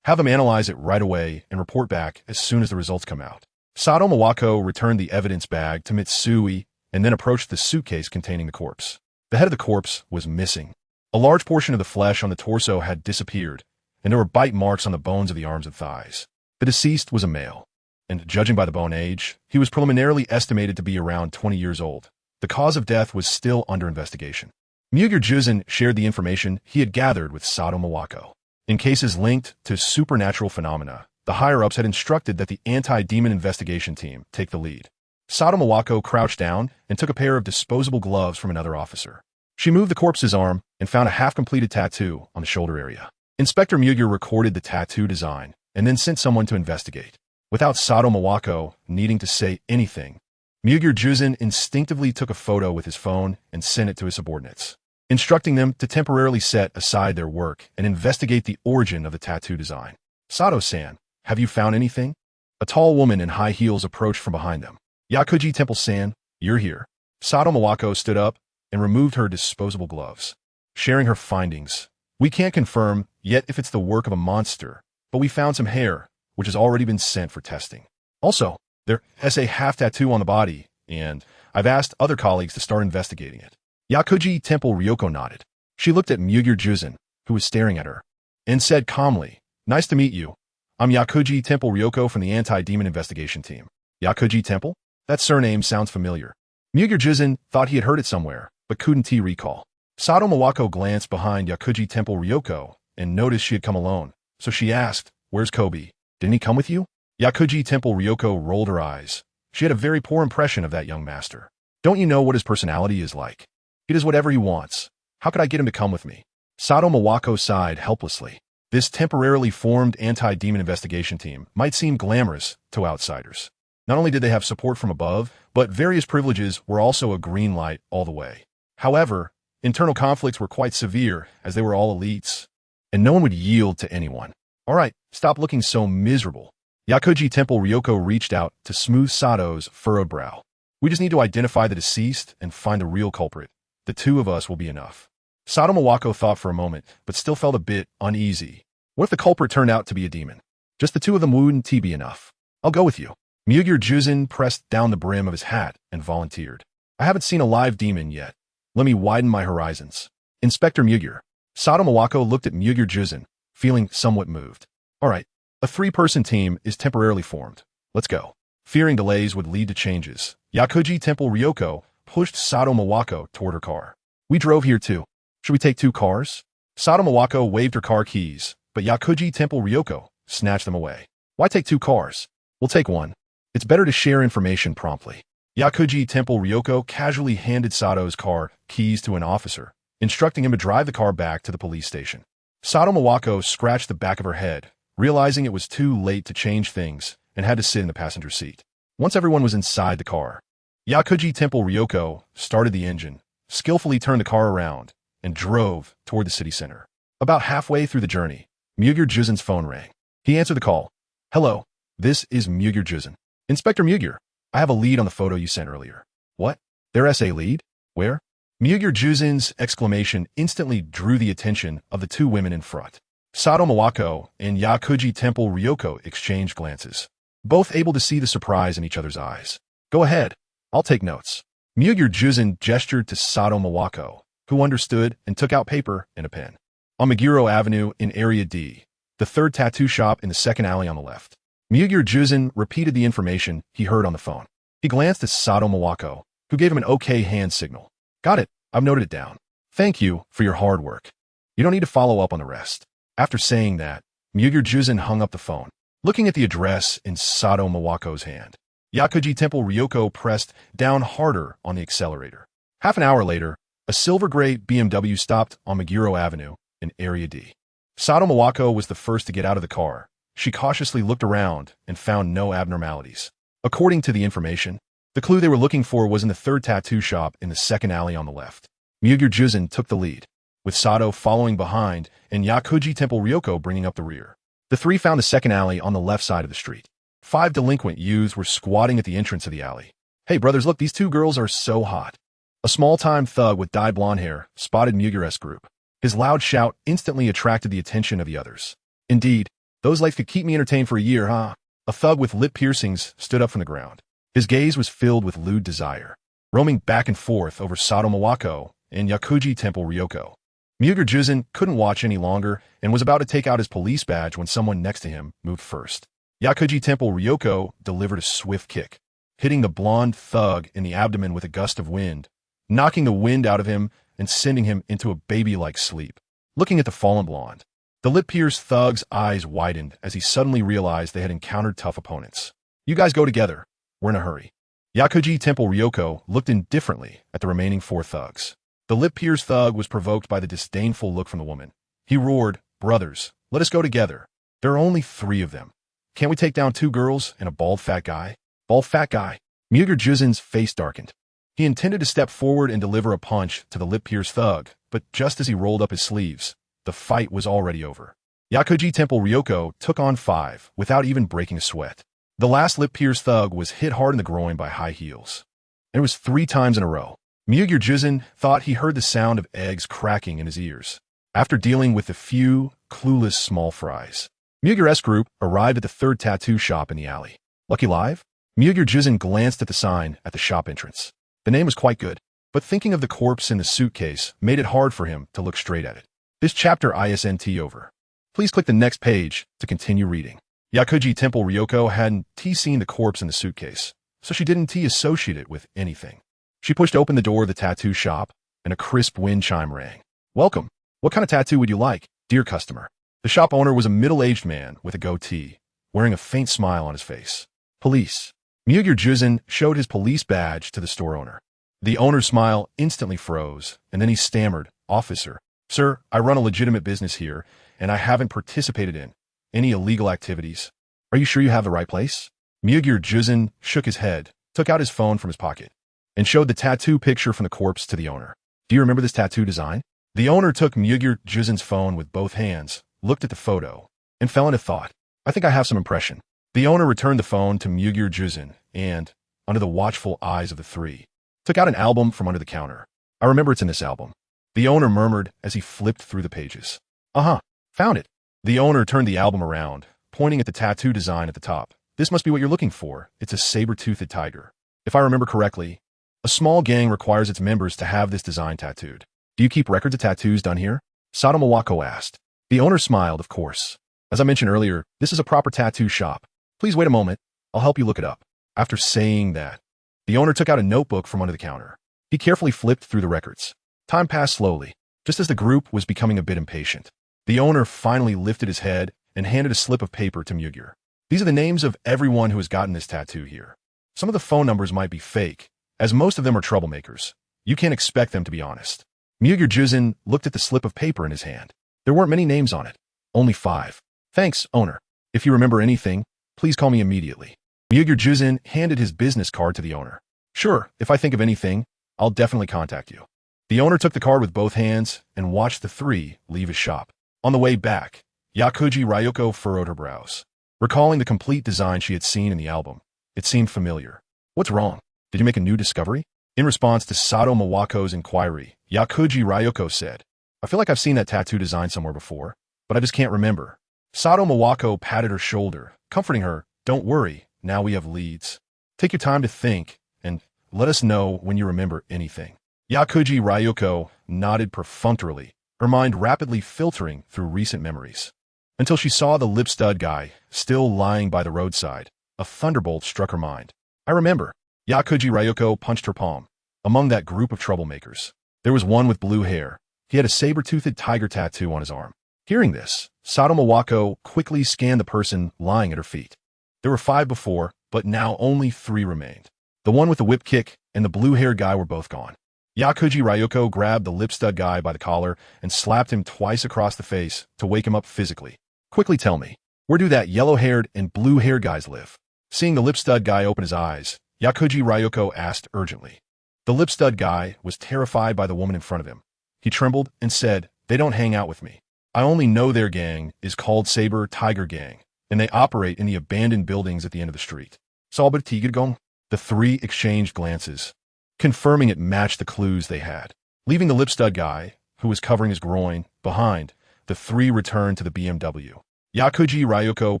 Have them analyze it right away and report back as soon as the results come out. Sato Mawako returned the evidence bag to Mitsui and then approached the suitcase containing the corpse. The head of the corpse was missing. A large portion of the flesh on the torso had disappeared, and there were bite marks on the bones of the arms and thighs. The deceased was a male, and judging by the bone age, he was preliminarily estimated to be around 20 years old. The cause of death was still under investigation. Muger Juzin shared the information he had gathered with Sato Mawako. In cases linked to supernatural phenomena, the higher-ups had instructed that the anti-demon investigation team take the lead. Sato Mawako crouched down and took a pair of disposable gloves from another officer. She moved the corpse's arm and found a half-completed tattoo on the shoulder area. Inspector Muger recorded the tattoo design and then sent someone to investigate. Without Sato Mawako needing to say anything, Muger Juzin instinctively took a photo with his phone and sent it to his subordinates, instructing them to temporarily set aside their work and investigate the origin of the tattoo design. Sato-san, have you found anything? A tall woman in high heels approached from behind them. Yakuji Temple-san, you're here. Sato Mawako stood up and removed her disposable gloves, sharing her findings. We can't confirm yet if it's the work of a monster, but we found some hair, which has already been sent for testing. Also, there is a half tattoo on the body, and I've asked other colleagues to start investigating it. Yakuji Temple Ryoko nodded. She looked at Muger Juzin, who was staring at her, and said calmly, "Nice to meet you. I'm Yakuji Temple Ryoko from the anti-demon investigation team." Yakuji Temple? That surname sounds familiar. Muger Juzin thought he had heard it somewhere, but couldn't recall. Sato Mawako glanced behind Yakuji Temple Ryoko and noticed she had come alone, so she asked, "Where's Kobe? Didn't he come with you?" Yakuji Temple Ryoko rolled her eyes. She had a very poor impression of that young master. Don't you know what his personality is like? He does whatever he wants. How could I get him to come with me? Sato Mawako sighed helplessly. This temporarily formed anti-demon investigation team might seem glamorous to outsiders. Not only did they have support from above, but various privileges were also a green light all the way. However, internal conflicts were quite severe as they were all elites, and no one would yield to anyone. All right, stop looking so miserable. Yakuji Temple Ryoko reached out to smooth Sato's furrowed brow. We just need to identify the deceased and find the real culprit. The two of us will be enough. Sato Mawako thought for a moment, but still felt a bit uneasy. What if the culprit turned out to be a demon? Just the two of them wouldn't be enough. I'll go with you. Muger Juzin pressed down the brim of his hat and volunteered. I haven't seen a live demon yet. Let me widen my horizons. Inspector Muger. Sato Mawako looked at Muger Juzin, feeling somewhat moved. All right, a 3-person team is temporarily formed. Let's go. Fearing delays would lead to changes, Yakuji Temple Ryoko pushed Sato Mawako toward her car. We drove here too. Should we take 2 cars? Sato Mawako waved her car keys, but Yakuji Temple Ryoko snatched them away. Why take 2 cars? We'll take one. It's better to share information promptly. Yakuji Temple Ryoko casually handed Sato's car keys to an officer, instructing him to drive the car back to the police station. Sato Mawako scratched the back of her head, realizing it was too late to change things and had to sit in the passenger seat. Once everyone was inside the car, Yakuji Temple Ryoko started the engine, skillfully turned the car around, and drove toward the city center. About halfway through the journey, Muger Juzin's phone rang. He answered the call. Hello, this is Muger Juzin. Inspector Muger, I have a lead on the photo you sent earlier. What? Their SA lead? Where? Muger Juzin's exclamation instantly drew the attention of the 2 women in front. Sato Mawako and Yakuji Temple Ryoko exchanged glances, both able to see the surprise in each other's eyes. Go ahead. I'll take notes. Muger Juzin gestured to Sato Mawako, who understood and took out paper and a pen. On Meguro Avenue in Area D, the 3rd tattoo shop in the 2nd alley on the left. Muger Juzin repeated the information he heard on the phone. He glanced at Sato Mawako, who gave him an okay hand signal. Got it. I've noted it down. Thank you for your hard work. You don't need to follow up on the rest. After saying that, Muger Juzin hung up the phone, looking at the address in Sato Mawako's hand. Yakuji Temple Ryoko pressed down harder on the accelerator. Half an hour later, a silver-gray BMW stopped on Meguro Avenue in Area D. Sato Mawako was the first to get out of the car. She cautiously looked around and found no abnormalities. According to the information, The clue they were looking for was in the third tattoo shop in the second alley on the left. Mugir Juzin took the lead, with Sato following behind and Yakuji Temple Ryoko bringing up the rear. The three found the second alley on the left side of the street. 5 delinquent youths were squatting at the entrance of the alley. "Hey brothers, look, these 2 girls are so hot." A small-time thug with dyed blonde hair spotted Mugir's group. His loud shout instantly attracted the attention of the others. "Indeed, those lights could keep me entertained for a year, huh?" A thug with lip piercings stood up from the ground. His gaze was filled with lewd desire, roaming back and forth over Sato Mawako and Yakuji Temple Ryoko. Mugir Juzin couldn't watch any longer and was about to take out his police badge when someone next to him moved first. Yakuji Temple Ryoko delivered a swift kick, hitting the blonde thug in the abdomen with a gust of wind, knocking the wind out of him and sending him into a baby-like sleep. Looking at the fallen blonde, the lip-pierced thug's eyes widened as he suddenly realized they had encountered tough opponents. "You guys go together. We're in a hurry." Yakuji Temple Ryoko looked indifferently at the remaining 4 thugs. The lip-pierced thug was provoked by the disdainful look from the woman. He roared, "Brothers, let us go together. There are only 3 of them. Can't we take down 2 girls and a bald fat guy?" "Bald fat guy?" Mugir Juzin's face darkened. He intended to step forward and deliver a punch to the lip-pierced thug, but just as he rolled up his sleeves, the fight was already over. Yakuji Temple Ryoko took on 5 without even breaking a sweat. The last lip-pierced thug was hit hard in the groin by high heels. And it was 3 times in a row. Mugir Juzin thought he heard the sound of eggs cracking in his ears. After dealing with a few clueless small fries, Mugir's group arrived at the third tattoo shop in the alley. "Lucky Live?" Mugir Juzin glanced at the sign at the shop entrance. The name was quite good, but thinking of the corpse in the suitcase made it hard for him to look straight at it. This chapter isn't over. Please click the next page to continue reading. Yakuji Temple Ryoko hadn't seen the corpse in the suitcase, so she didn't associate it with anything. She pushed open the door of the tattoo shop, and a crisp wind chime rang. "Welcome. What kind of tattoo would you like, dear customer?" The shop owner was a middle-aged man with a goatee, wearing a faint smile on his face. "Police." Mugir Juzin showed his police badge to the store owner. The owner's smile instantly froze, and then he stammered, "Officer, sir, I run a legitimate business here, and I haven't participated in any illegal activities. Are you sure you have the right place?" Mugir Juzin shook his head, took out his phone from his pocket, and showed the tattoo picture from the corpse to the owner. "Do you remember this tattoo design?" The owner took Mugir Juzin's phone with both hands, looked at the photo, and fell into thought. "I think I have some impression." The owner returned the phone to Mugir Juzin and, under the watchful eyes of the 3, took out an album from under the counter. "I remember it's in this album," the owner murmured as he flipped through the pages. "Uh-huh, found it." The owner turned the album around, pointing at the tattoo design at the top. "This must be what you're looking for. It's a saber-toothed tiger. If I remember correctly, a small gang requires its members to have this design tattooed. Do you keep records of tattoos done here?" Sato Mawako asked. The owner smiled, "Of course. As I mentioned earlier, this is a proper tattoo shop. Please wait a moment. I'll help you look it up." After saying that, the owner took out a notebook from under the counter. He carefully flipped through the records. Time passed slowly, just as the group was becoming a bit impatient. The owner finally lifted his head and handed a slip of paper to Mugir. "These are the names of everyone who has gotten this tattoo here. Some of the phone numbers might be fake, as most of them are troublemakers. You can't expect them to be honest." Mugir Juzin looked at the slip of paper in his hand. There weren't many names on it. Only 5. "Thanks, owner. If you remember anything, please call me immediately." Mugir Juzin handed his business card to the owner. "Sure, if I think of anything, I'll definitely contact you." The owner took the card with both hands and watched the 3 leave his shop. On the way back, Yakuji Ryoko furrowed her brows. Recalling the complete design she had seen in the album, it seemed familiar. "What's wrong? Did you make a new discovery?" In response to Sato Mawako's inquiry, Yakuji Ryoko said, "I feel like I've seen that tattoo design somewhere before, but I just can't remember." Sato Mawako patted her shoulder, comforting her. "Don't worry, now we have leads. Take your time to think, and let us know when you remember anything." Yakuji Ryoko nodded perfunctorily, her mind rapidly filtering through recent memories. Until she saw the lip-stud guy still lying by the roadside, a thunderbolt struck her mind. "I remember." Yakuji Ryoko punched her palm. Among that group of troublemakers, there was one with blue hair. He had a saber-toothed tiger tattoo on his arm. Hearing this, Sato Mawako quickly scanned the person lying at her feet. There were 5 before, but now only 3 remained. The one with the whip kick and the blue-haired guy were both gone. Yakuji Ryoko grabbed the lip-stud guy by the collar and slapped him twice across the face to wake him up physically. "Quickly tell me, where do that yellow-haired and blue-haired guys live?" Seeing the lip-stud guy open his eyes, Yakuji Ryoko asked urgently. The lip-stud guy was terrified by the woman in front of him. He trembled and said, "They don't hang out with me. I only know their gang is called Saber Tiger Gang, and they operate in the abandoned buildings at the end of the street." Saber Tiger Gang? The three exchanged glances, confirming it matched the clues they had. Leaving the lip-stud guy, who was covering his groin, behind, the three returned to the BMW. Yakuji Ryoko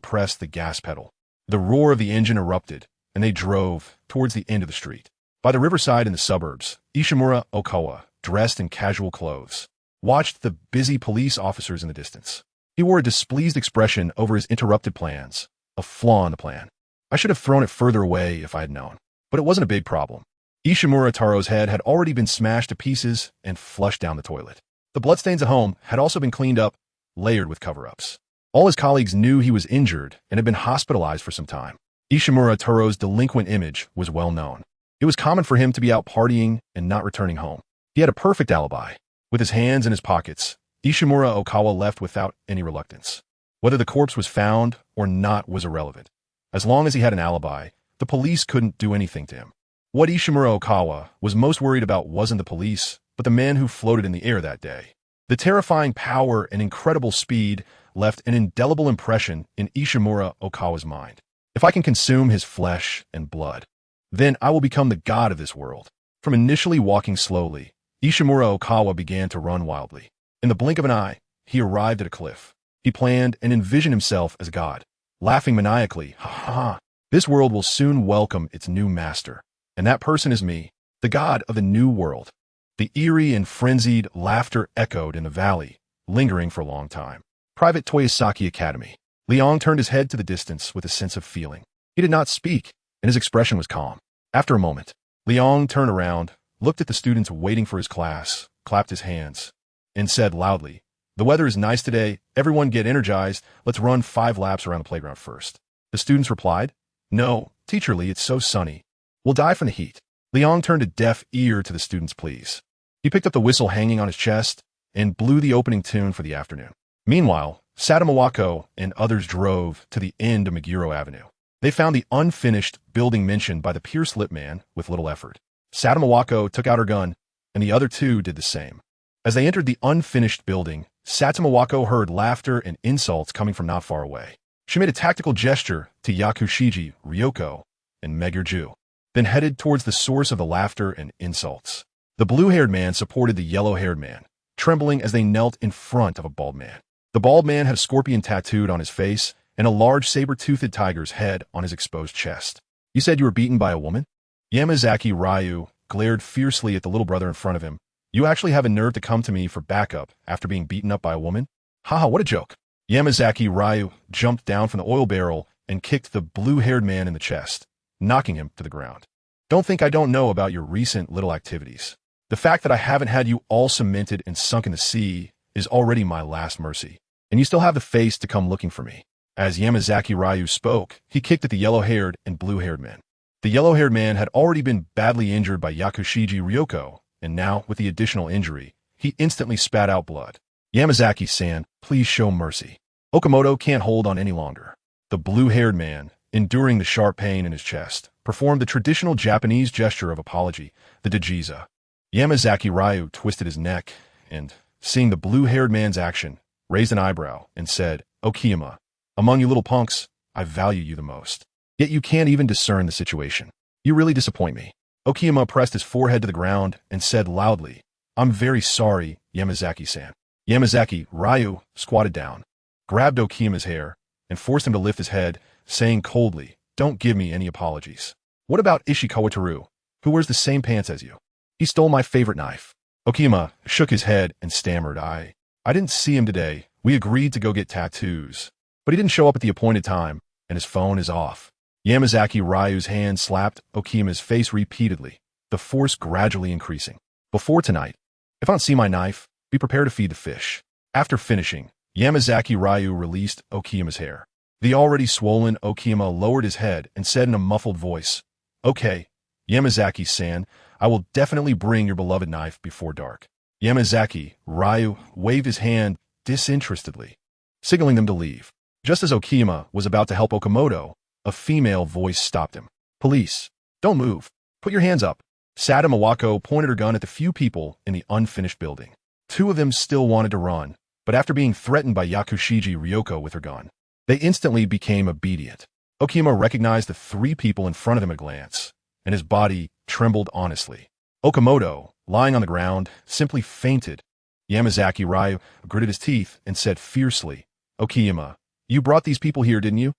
pressed the gas pedal. The roar of the engine erupted, and they drove towards the end of the street. By the riverside in the suburbs, Ishimura Okawa, dressed in casual clothes, watched the busy police officers in the distance. He wore a displeased expression over his interrupted plans, a flaw in the plan. I should have thrown it further away if I had known. But it wasn't a big problem. Ishimura Taro's head had already been smashed to pieces and flushed down the toilet. The bloodstains at home had also been cleaned up, layered with cover-ups. All his colleagues knew he was injured and had been hospitalized for some time. Ishimura Taro's delinquent image was well known. It was common for him to be out partying and not returning home. He had a perfect alibi. With his hands in his pockets, Ishimura Okawa left without any reluctance. Whether the corpse was found or not was irrelevant. As long as he had an alibi, the police couldn't do anything to him. What Ishimura Okawa was most worried about wasn't the police, but the men who floated in the air that day. The terrifying power and incredible speed left an indelible impression in Ishimura Okawa's mind. If I can consume his flesh and blood, then I will become the god of this world. From initially walking slowly, Ishimura Okawa began to run wildly. In the blink of an eye, he arrived at a cliff. He planned and envisioned himself as a god, laughing maniacally, "Ha ha ha. This world will soon welcome its new master. And that person is me, the god of the new world." The eerie and frenzied laughter echoed in the valley, lingering for a long time. Private Toyosaki Academy. Liang turned his head to the distance with a sense of feeling. He did not speak, and his expression was calm. After a moment, Liang turned around, looked at the students waiting for his class, clapped his hands, and said loudly, "The weather is nice today. Everyone get energized. Let's run 5 laps around the playground first." The students replied, "No, Teacher Lee, it's so sunny. We'll die from the heat." Liang turned a deaf ear to the students' pleas. He picked up the whistle hanging on his chest and blew the opening tune for the afternoon. Meanwhile, Satomawako and others drove to the end of Meguro Avenue. They found the unfinished building mentioned by the Pierce Lip Man with little effort. Satomawako took out her gun, and the other two did the same. As they entered the unfinished building, Satomawako heard laughter and insults coming from not far away. She made a tactical gesture to Yakushiji Ryoko and Megurju, then headed towards the source of the laughter and insults. The blue-haired man supported the yellow-haired man, trembling as they knelt in front of a bald man. The bald man had a scorpion tattooed on his face and a large saber-toothed tiger's head on his exposed chest. "You said you were beaten by a woman?" Yamazaki Ryu glared fiercely at the little brother in front of him. "You actually have a nerve to come to me for backup after being beaten up by a woman? Haha, what a joke." Yamazaki Ryu jumped down from the oil barrel and kicked the blue-haired man in the chest, knocking him to the ground. "Don't think I don't know about your recent little activities. The fact that I haven't had you all cemented and sunk in the sea is already my last mercy, and you still have the face to come looking for me." As Yamazaki Ryu spoke, he kicked at the yellow-haired and blue-haired men. The yellow-haired man had already been badly injured by Yakushiji Ryoko, and now, with the additional injury, he instantly spat out blood. "Yamazaki-san, please show mercy. Okamoto can't hold on any longer." The blue-haired man, enduring the sharp pain in his chest, performed the traditional Japanese gesture of apology, the dajiza. Yamazaki Ryu twisted his neck and, seeing the blue-haired man's action, raised an eyebrow and said, "Okiyama, among you little punks, I value you the most. Yet you can't even discern the situation. You really disappoint me." Okiyama pressed his forehead to the ground and said loudly, "I'm very sorry, Yamazaki-san." Yamazaki Ryu squatted down, grabbed Okiyama's hair, and forced him to lift his head, saying coldly, "Don't give me any apologies. What about Ishikawa Teru, who wears the same pants as you? He stole my favorite knife." Okiyama shook his head and stammered, I didn't see him today. We agreed to go get tattoos. But he didn't show up at the appointed time, and his phone is off." Yamazaki Ryu's hand slapped Okiyama's face repeatedly, the force gradually increasing. "Before tonight, if I don't see my knife, be prepared to feed the fish." After finishing, Yamazaki Ryu released Okiyama's hair. The already swollen Okiyama lowered his head and said in a muffled voice, "Okay, Yamazaki-san, I will definitely bring your beloved knife before dark." Yamazaki Ryu waved his hand disinterestedly, signaling them to leave. Just as Okiyama was about to help Okamoto, a female voice stopped him. "Police." Don't move. Put your hands up. Sada Mawako pointed her gun at the few people in the unfinished building. Two of them still wanted to run, but after being threatened by Yakushiji Ryoko with her gun, they instantly became obedient. Okima recognized the three people in front of him at a glance, and his body trembled honestly. Okamoto, lying on the ground, simply fainted. Yamazaki Ryu gritted his teeth and said fiercely, "Okima, you brought these people here, didn't you?"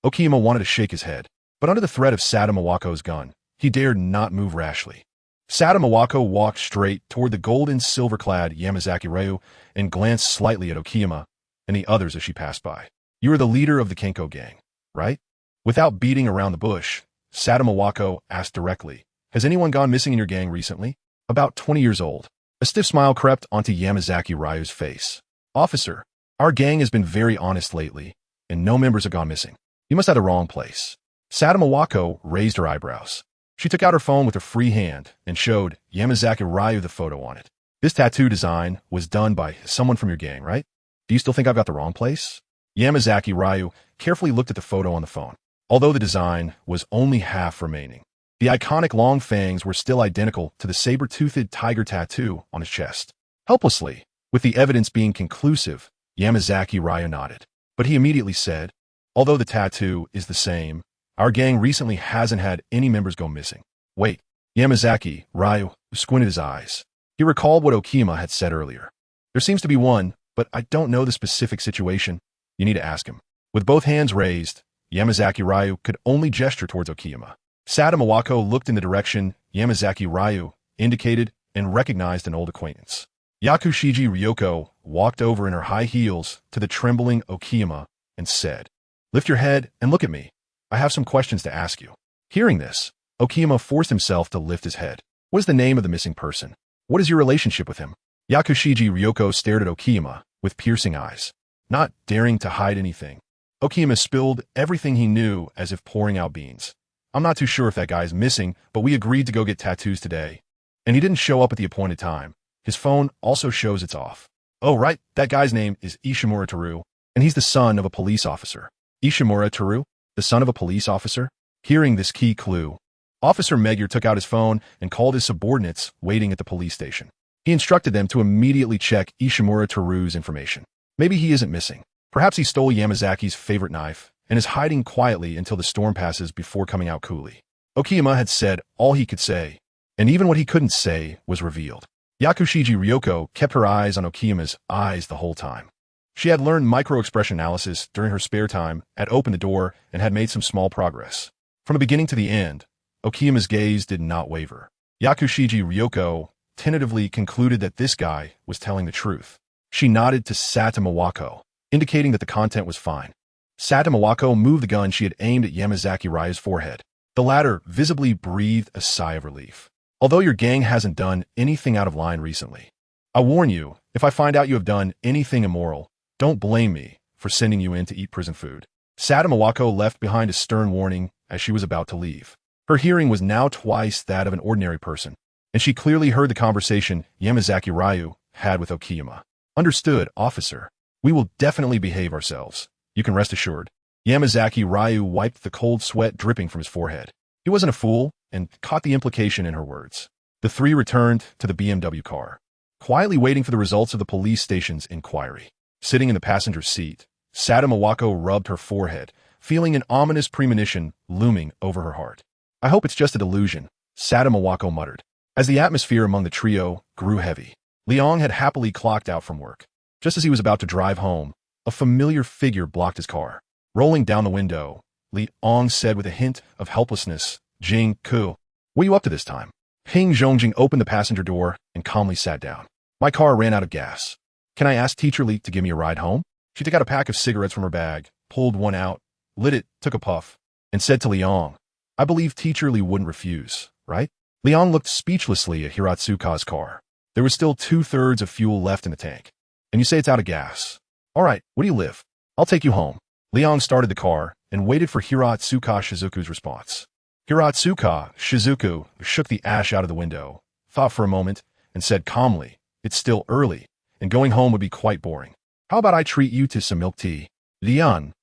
Okima wanted to shake his head, but under the threat of Sada Mawako's gun, he dared not move rashly. Sada Mawako walked straight toward the gold and silver-clad Yamazaki Ryu and glanced slightly at Okima and the others as she passed by. "You are the leader of the Kenko gang, right?" Without beating around the bush, Sada Mawako asked directly, "Has anyone gone missing in your gang recently?" About 20 years old. A stiff smile crept onto Yamazaki Ryu's face. "Officer, our gang has been very honest lately, and no members have gone missing. You must have the wrong place." Sada Mawako raised her eyebrows. She took out her phone with her free hand and showed Yamazaki Ryu the photo on it. "This tattoo design was done by someone from your gang, right? Do you still think I've got the wrong place?" Yamazaki Ryu carefully looked at the photo on the phone. Although the design was only half remaining, the iconic long fangs were still identical to the saber-toothed tiger tattoo on his chest. Helplessly, with the evidence being conclusive, Yamazaki Ryu nodded. But he immediately said, "Although the tattoo is the same, our gang recently hasn't had any members go missing." Wait, Yamazaki Ryu squinted his eyes. He recalled what Okima had said earlier. "There seems to be one, but I don't know the specific situation. You need to ask him." With both hands raised, Yamazaki Ryu could only gesture towards Okima. Sada Mawako looked in the direction Yamazaki Ryu indicated and recognized an old acquaintance. Yakushiji Ryoko walked over in her high heels to the trembling Okima and said, "Lift your head and look at me. I have some questions to ask you." Hearing this, Okima forced himself to lift his head. "What is the name of the missing person? What is your relationship with him?" Yakushiji Ryoko stared at Okima with piercing eyes, not daring to hide anything. Okima spilled everything he knew as if pouring out beans. "I'm not too sure if that guy is missing, but we agreed to go get tattoos today. And he didn't show up at the appointed time. His phone also shows it's off." "Oh, right, that guy's name is Ishimura Teru, and he's the son of a police officer." "Ishimura Teru? The son of a police officer?" Hearing this key clue, Officer Magyar took out his phone and called his subordinates waiting at the police station. He instructed them to immediately check Ishimura Teru's information. Maybe he isn't missing. Perhaps he stole Yamazaki's favorite knife and is hiding quietly until the storm passes before coming out coolly. Okima had said all he could say, and even what he couldn't say was revealed. Yakushiji Ryoko kept her eyes on Okima's eyes the whole time. She had learned micro-expression analysis during her spare time, had opened the door, and had made some small progress. From the beginning to the end, Okima's gaze did not waver. Yakushiji Ryoko tentatively concluded that this guy was telling the truth. She nodded to Sada Mawako, indicating that the content was fine. Sada Mawako moved the gun she had aimed at Yamazaki Ryu's forehead. The latter visibly breathed a sigh of relief. "Although your gang hasn't done anything out of line recently, I warn you, if I find out you have done anything immoral, don't blame me for sending you in to eat prison food." Sada Mawako left behind a stern warning as she was about to leave. Her hearing was now twice that of an ordinary person, and she clearly heard the conversation Yamazaki Ryu had with Okima. "Understood, officer. We will definitely behave ourselves. You can rest assured." Yamazaki Ryu wiped the cold sweat dripping from his forehead. He wasn't a fool and caught the implication in her words. The three returned to the BMW car, quietly waiting for the results of the police station's inquiry. Sitting in the passenger seat, Sada Mawako rubbed her forehead, feeling an ominous premonition looming over her heart. "I hope it's just a delusion," Sada Mawako muttered. As the atmosphere among the trio grew heavy, Liang had happily clocked out from work. Just as he was about to drive home, a familiar figure blocked his car. Rolling down the window, Liang said with a hint of helplessness, "Jing Ku, what are you up to this time?" Ping Zhongjing opened the passenger door and calmly sat down. "My car ran out of gas. Can I ask Teacher Li to give me a ride home?" She took out a pack of cigarettes from her bag, pulled one out, lit it, took a puff, and said to Liang, "I believe Teacher Li wouldn't refuse, right?" Liang looked speechlessly at Hiratsuka's car. There was still 2/3 of fuel left in the tank. "And you say it's out of gas. All right, where do you live? I'll take you home." Liang started the car and waited for Hiratsuka Shizuku's response. Hiratsuka Shizuku shook the ash out of the window, thought for a moment, and said calmly, "It's still early, and going home would be quite boring. How about I treat you to some milk tea?" "Liang."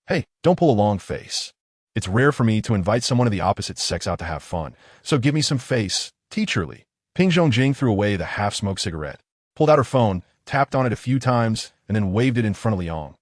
"Hey, don't pull a long face. It's rare for me to invite someone of the opposite sex out to have fun, so give me some face, teacherly. Ping Zhongjing threw away the half-smoked cigarette, pulled out her phone, tapped on it a few times, and then waved it in front of Liang.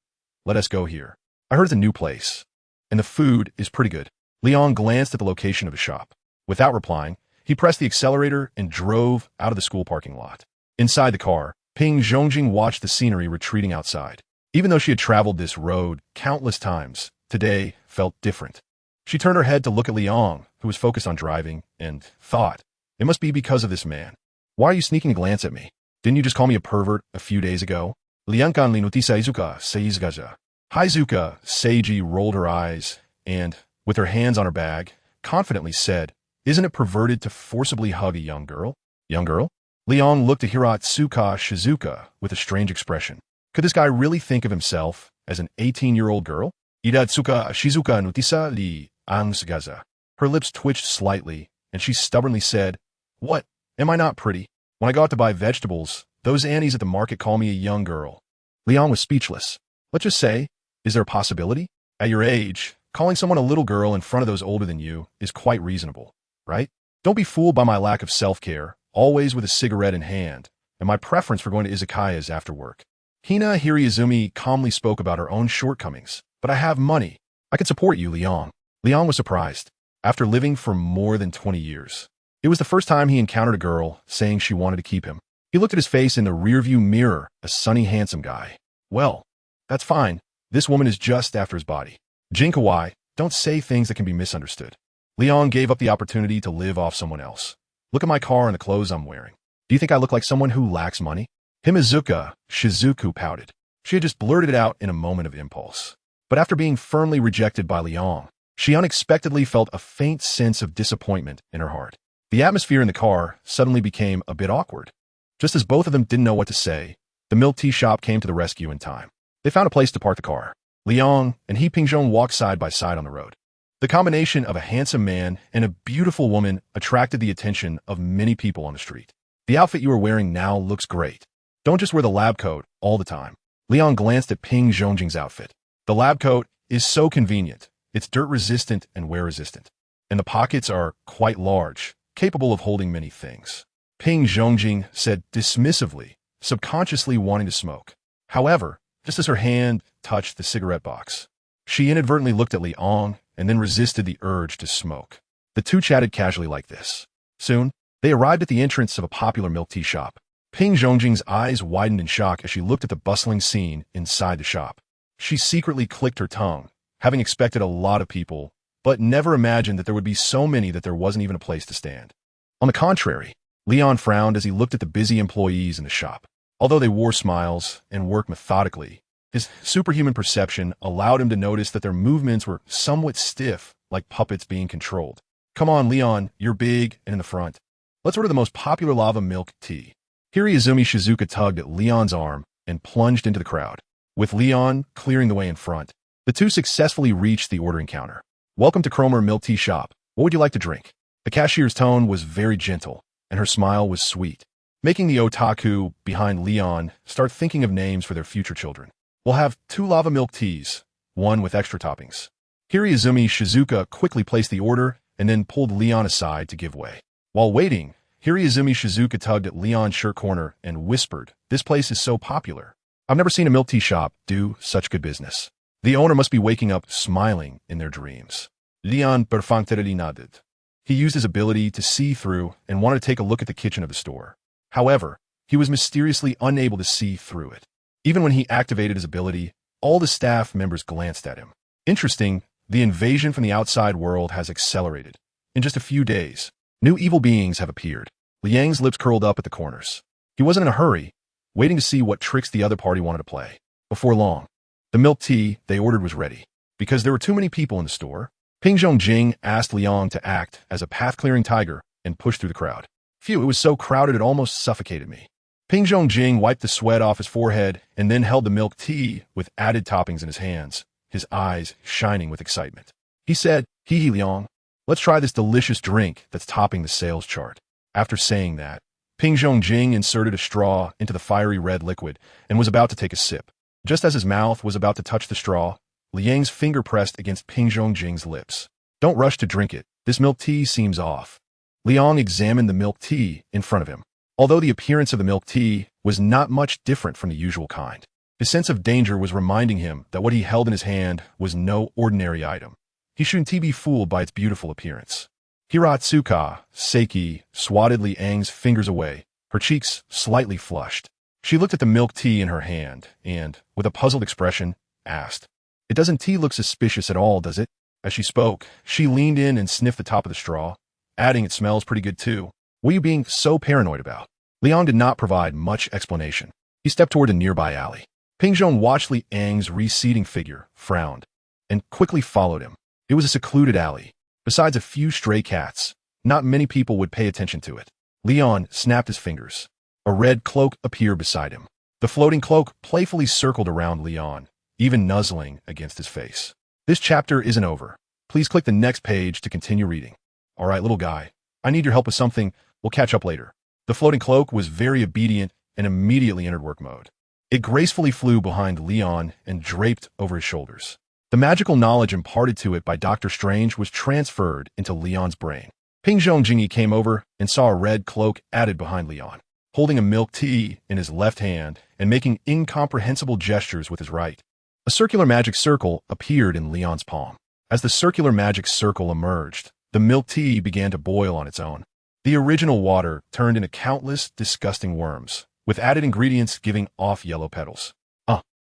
Let us go here. I heard it's a new place, and the food is pretty good. Liang glanced at the location of his shop. Without replying, he pressed the accelerator and drove out of the school parking lot. Inside the car, Ping Zhongjing watched the scenery retreating outside. Even though she had traveled this road countless times, today felt different. She turned her head to look at Liang, who was focused on driving, and thought, it must be because of this man. Why are you sneaking a glance at me? Didn't you just call me a pervert a few days ago? Liangkan linutisa izuka seizgaja. Haizuka Seiji rolled her eyes and, with her hands on her bag, confidently said, isn't it perverted to forcibly hug a young girl? Young girl? Liang looked at Hiratsuka Shizuka with a strange expression. Could this guy really think of himself as an 18-year-old girl? Hiratsuka Shizuka nutisa li angsgaza. Her lips twitched slightly, and she stubbornly said, what? Am I not pretty? When I go out to buy vegetables, those aunties at the market call me a young girl. Liang was speechless. Let's just say, is there a possibility? At your age, calling someone a little girl in front of those older than you is quite reasonable, right? Don't be fooled by my lack of self-care, always with a cigarette in hand, and my preference for going to izakayas after work. Hina Hiriizumi calmly spoke about her own shortcomings. But I have money. I can support you, Liang. Liang was surprised. After living for more than 20 years, it was the first time he encountered a girl saying she wanted to keep him. He looked at his face in the rearview mirror, a sunny, handsome guy. Well, that's fine. This woman is just after his body. Jinkawai, don't say things that can be misunderstood. Liang gave up the opportunity to live off someone else. Look at my car and the clothes I'm wearing. Do you think I look like someone who lacks money? Himizuka Shizuku pouted. She had just blurted it out in a moment of impulse. But after being firmly rejected by Liang, she unexpectedly felt a faint sense of disappointment in her heart. The atmosphere in the car suddenly became a bit awkward. Just as both of them didn't know what to say, the milk tea shop came to the rescue in time. They found a place to park the car. Liang and He Pingzhong walked side by side on the road. The combination of a handsome man and a beautiful woman attracted the attention of many people on the street. The outfit you are wearing now looks great. Don't just wear the lab coat all the time. Liang glanced at Ping Zhongjing's outfit. The lab coat is so convenient. It's dirt-resistant and wear-resistant. And the pockets are quite large, capable of holding many things. Ping Zhongjing said dismissively, subconsciously wanting to smoke. However, just as her hand touched the cigarette box, she inadvertently looked at Liang and then resisted the urge to smoke. The two chatted casually like this. Soon, they arrived at the entrance of a popular milk tea shop. Ping Zhongjing's eyes widened in shock as she looked at the bustling scene inside the shop. She secretly clicked her tongue, having expected a lot of people, but never imagined that there would be so many that there wasn't even a place to stand. On the contrary, Leon frowned as he looked at the busy employees in the shop. Although they wore smiles and worked methodically, his superhuman perception allowed him to notice that their movements were somewhat stiff, like puppets being controlled. Come on, Leon, you're big and in the front. Let's order the most popular lava milk tea. Hiriizumi Shizuka tugged at Leon's arm and plunged into the crowd. With Leon clearing the way in front, the two successfully reached the ordering counter. Welcome to Cromer Milk Tea Shop. What would you like to drink? The cashier's tone was very gentle, and her smile was sweet, making the otaku behind Leon start thinking of names for their future children. We'll have 2 lava milk teas, 1 with extra toppings. Hiriizumi Shizuka quickly placed the order and then pulled Leon aside to give way. While waiting, Hiriizumi Shizuka tugged at Leon's shirt corner and whispered, "This place is so popular. I've never seen a milk tea shop do such good business. The owner must be waking up smiling in their dreams." Leon perfunctorily nodded. He used his ability to see through and wanted to take a look at the kitchen of the store. However, he was mysteriously unable to see through it. Even when he activated his ability, all the staff members glanced at him. Interesting, the invasion from the outside world has accelerated. In just a few days, new evil beings have appeared. Liang's lips curled up at the corners. He wasn't in a hurry, waiting to see what tricks the other party wanted to play. Before long, the milk tea they ordered was ready. Because there were too many people in the store, Ping Zhongjing asked Liang to act as a path-clearing tiger and push through the crowd. Phew, it was so crowded it almost suffocated me. Ping Zhongjing wiped the sweat off his forehead and then held the milk tea with added toppings in his hands, his eyes shining with excitement. He said, "Hee hee, Liang, let's try this delicious drink that's topping the sales chart." After saying that, Ping Zhongjing inserted a straw into the fiery red liquid and was about to take a sip. Just as his mouth was about to touch the straw, Liang's finger pressed against Ping Zhongjing's lips. Don't rush to drink it. This milk tea seems off. Liang examined the milk tea in front of him. Although the appearance of the milk tea was not much different from the usual kind, his sense of danger was reminding him that what he held in his hand was no ordinary item. He shouldn't be fooled by its beautiful appearance. Hiratsuka Seiki swatted Liang's fingers away, her cheeks slightly flushed. She looked at the milk tea in her hand and, with a puzzled expression, asked, "It doesn't tea look suspicious at all, does it?" As she spoke, she leaned in and sniffed the top of the straw, adding, "It smells pretty good too. What are you being so paranoid about?" Liang did not provide much explanation. He stepped toward a nearby alley. Ping Zhong watched Liang's receding figure, frowned, and quickly followed him. It was a secluded alley. Besides a few stray cats, not many people would pay attention to it. Liang snapped his fingers. A red cloak appeared beside him. The floating cloak playfully circled around Liang, even nuzzling against his face. This chapter isn't over. Please click the next page to continue reading. All right, little guy, I need your help with something. We'll catch up later. The floating cloak was very obedient and immediately entered work mode. It gracefully flew behind Liang and draped over his shoulders. The magical knowledge imparted to it by Dr. Strange was transferred into Liang's brain. Ping Zhongjingi came over and saw a red cloak added behind Liang, holding a milk tea in his left hand and making incomprehensible gestures with his right. A circular magic circle appeared in Liang's palm. As the circular magic circle emerged, the milk tea began to boil on its own. The original water turned into countless disgusting worms, with added ingredients giving off yellow petals.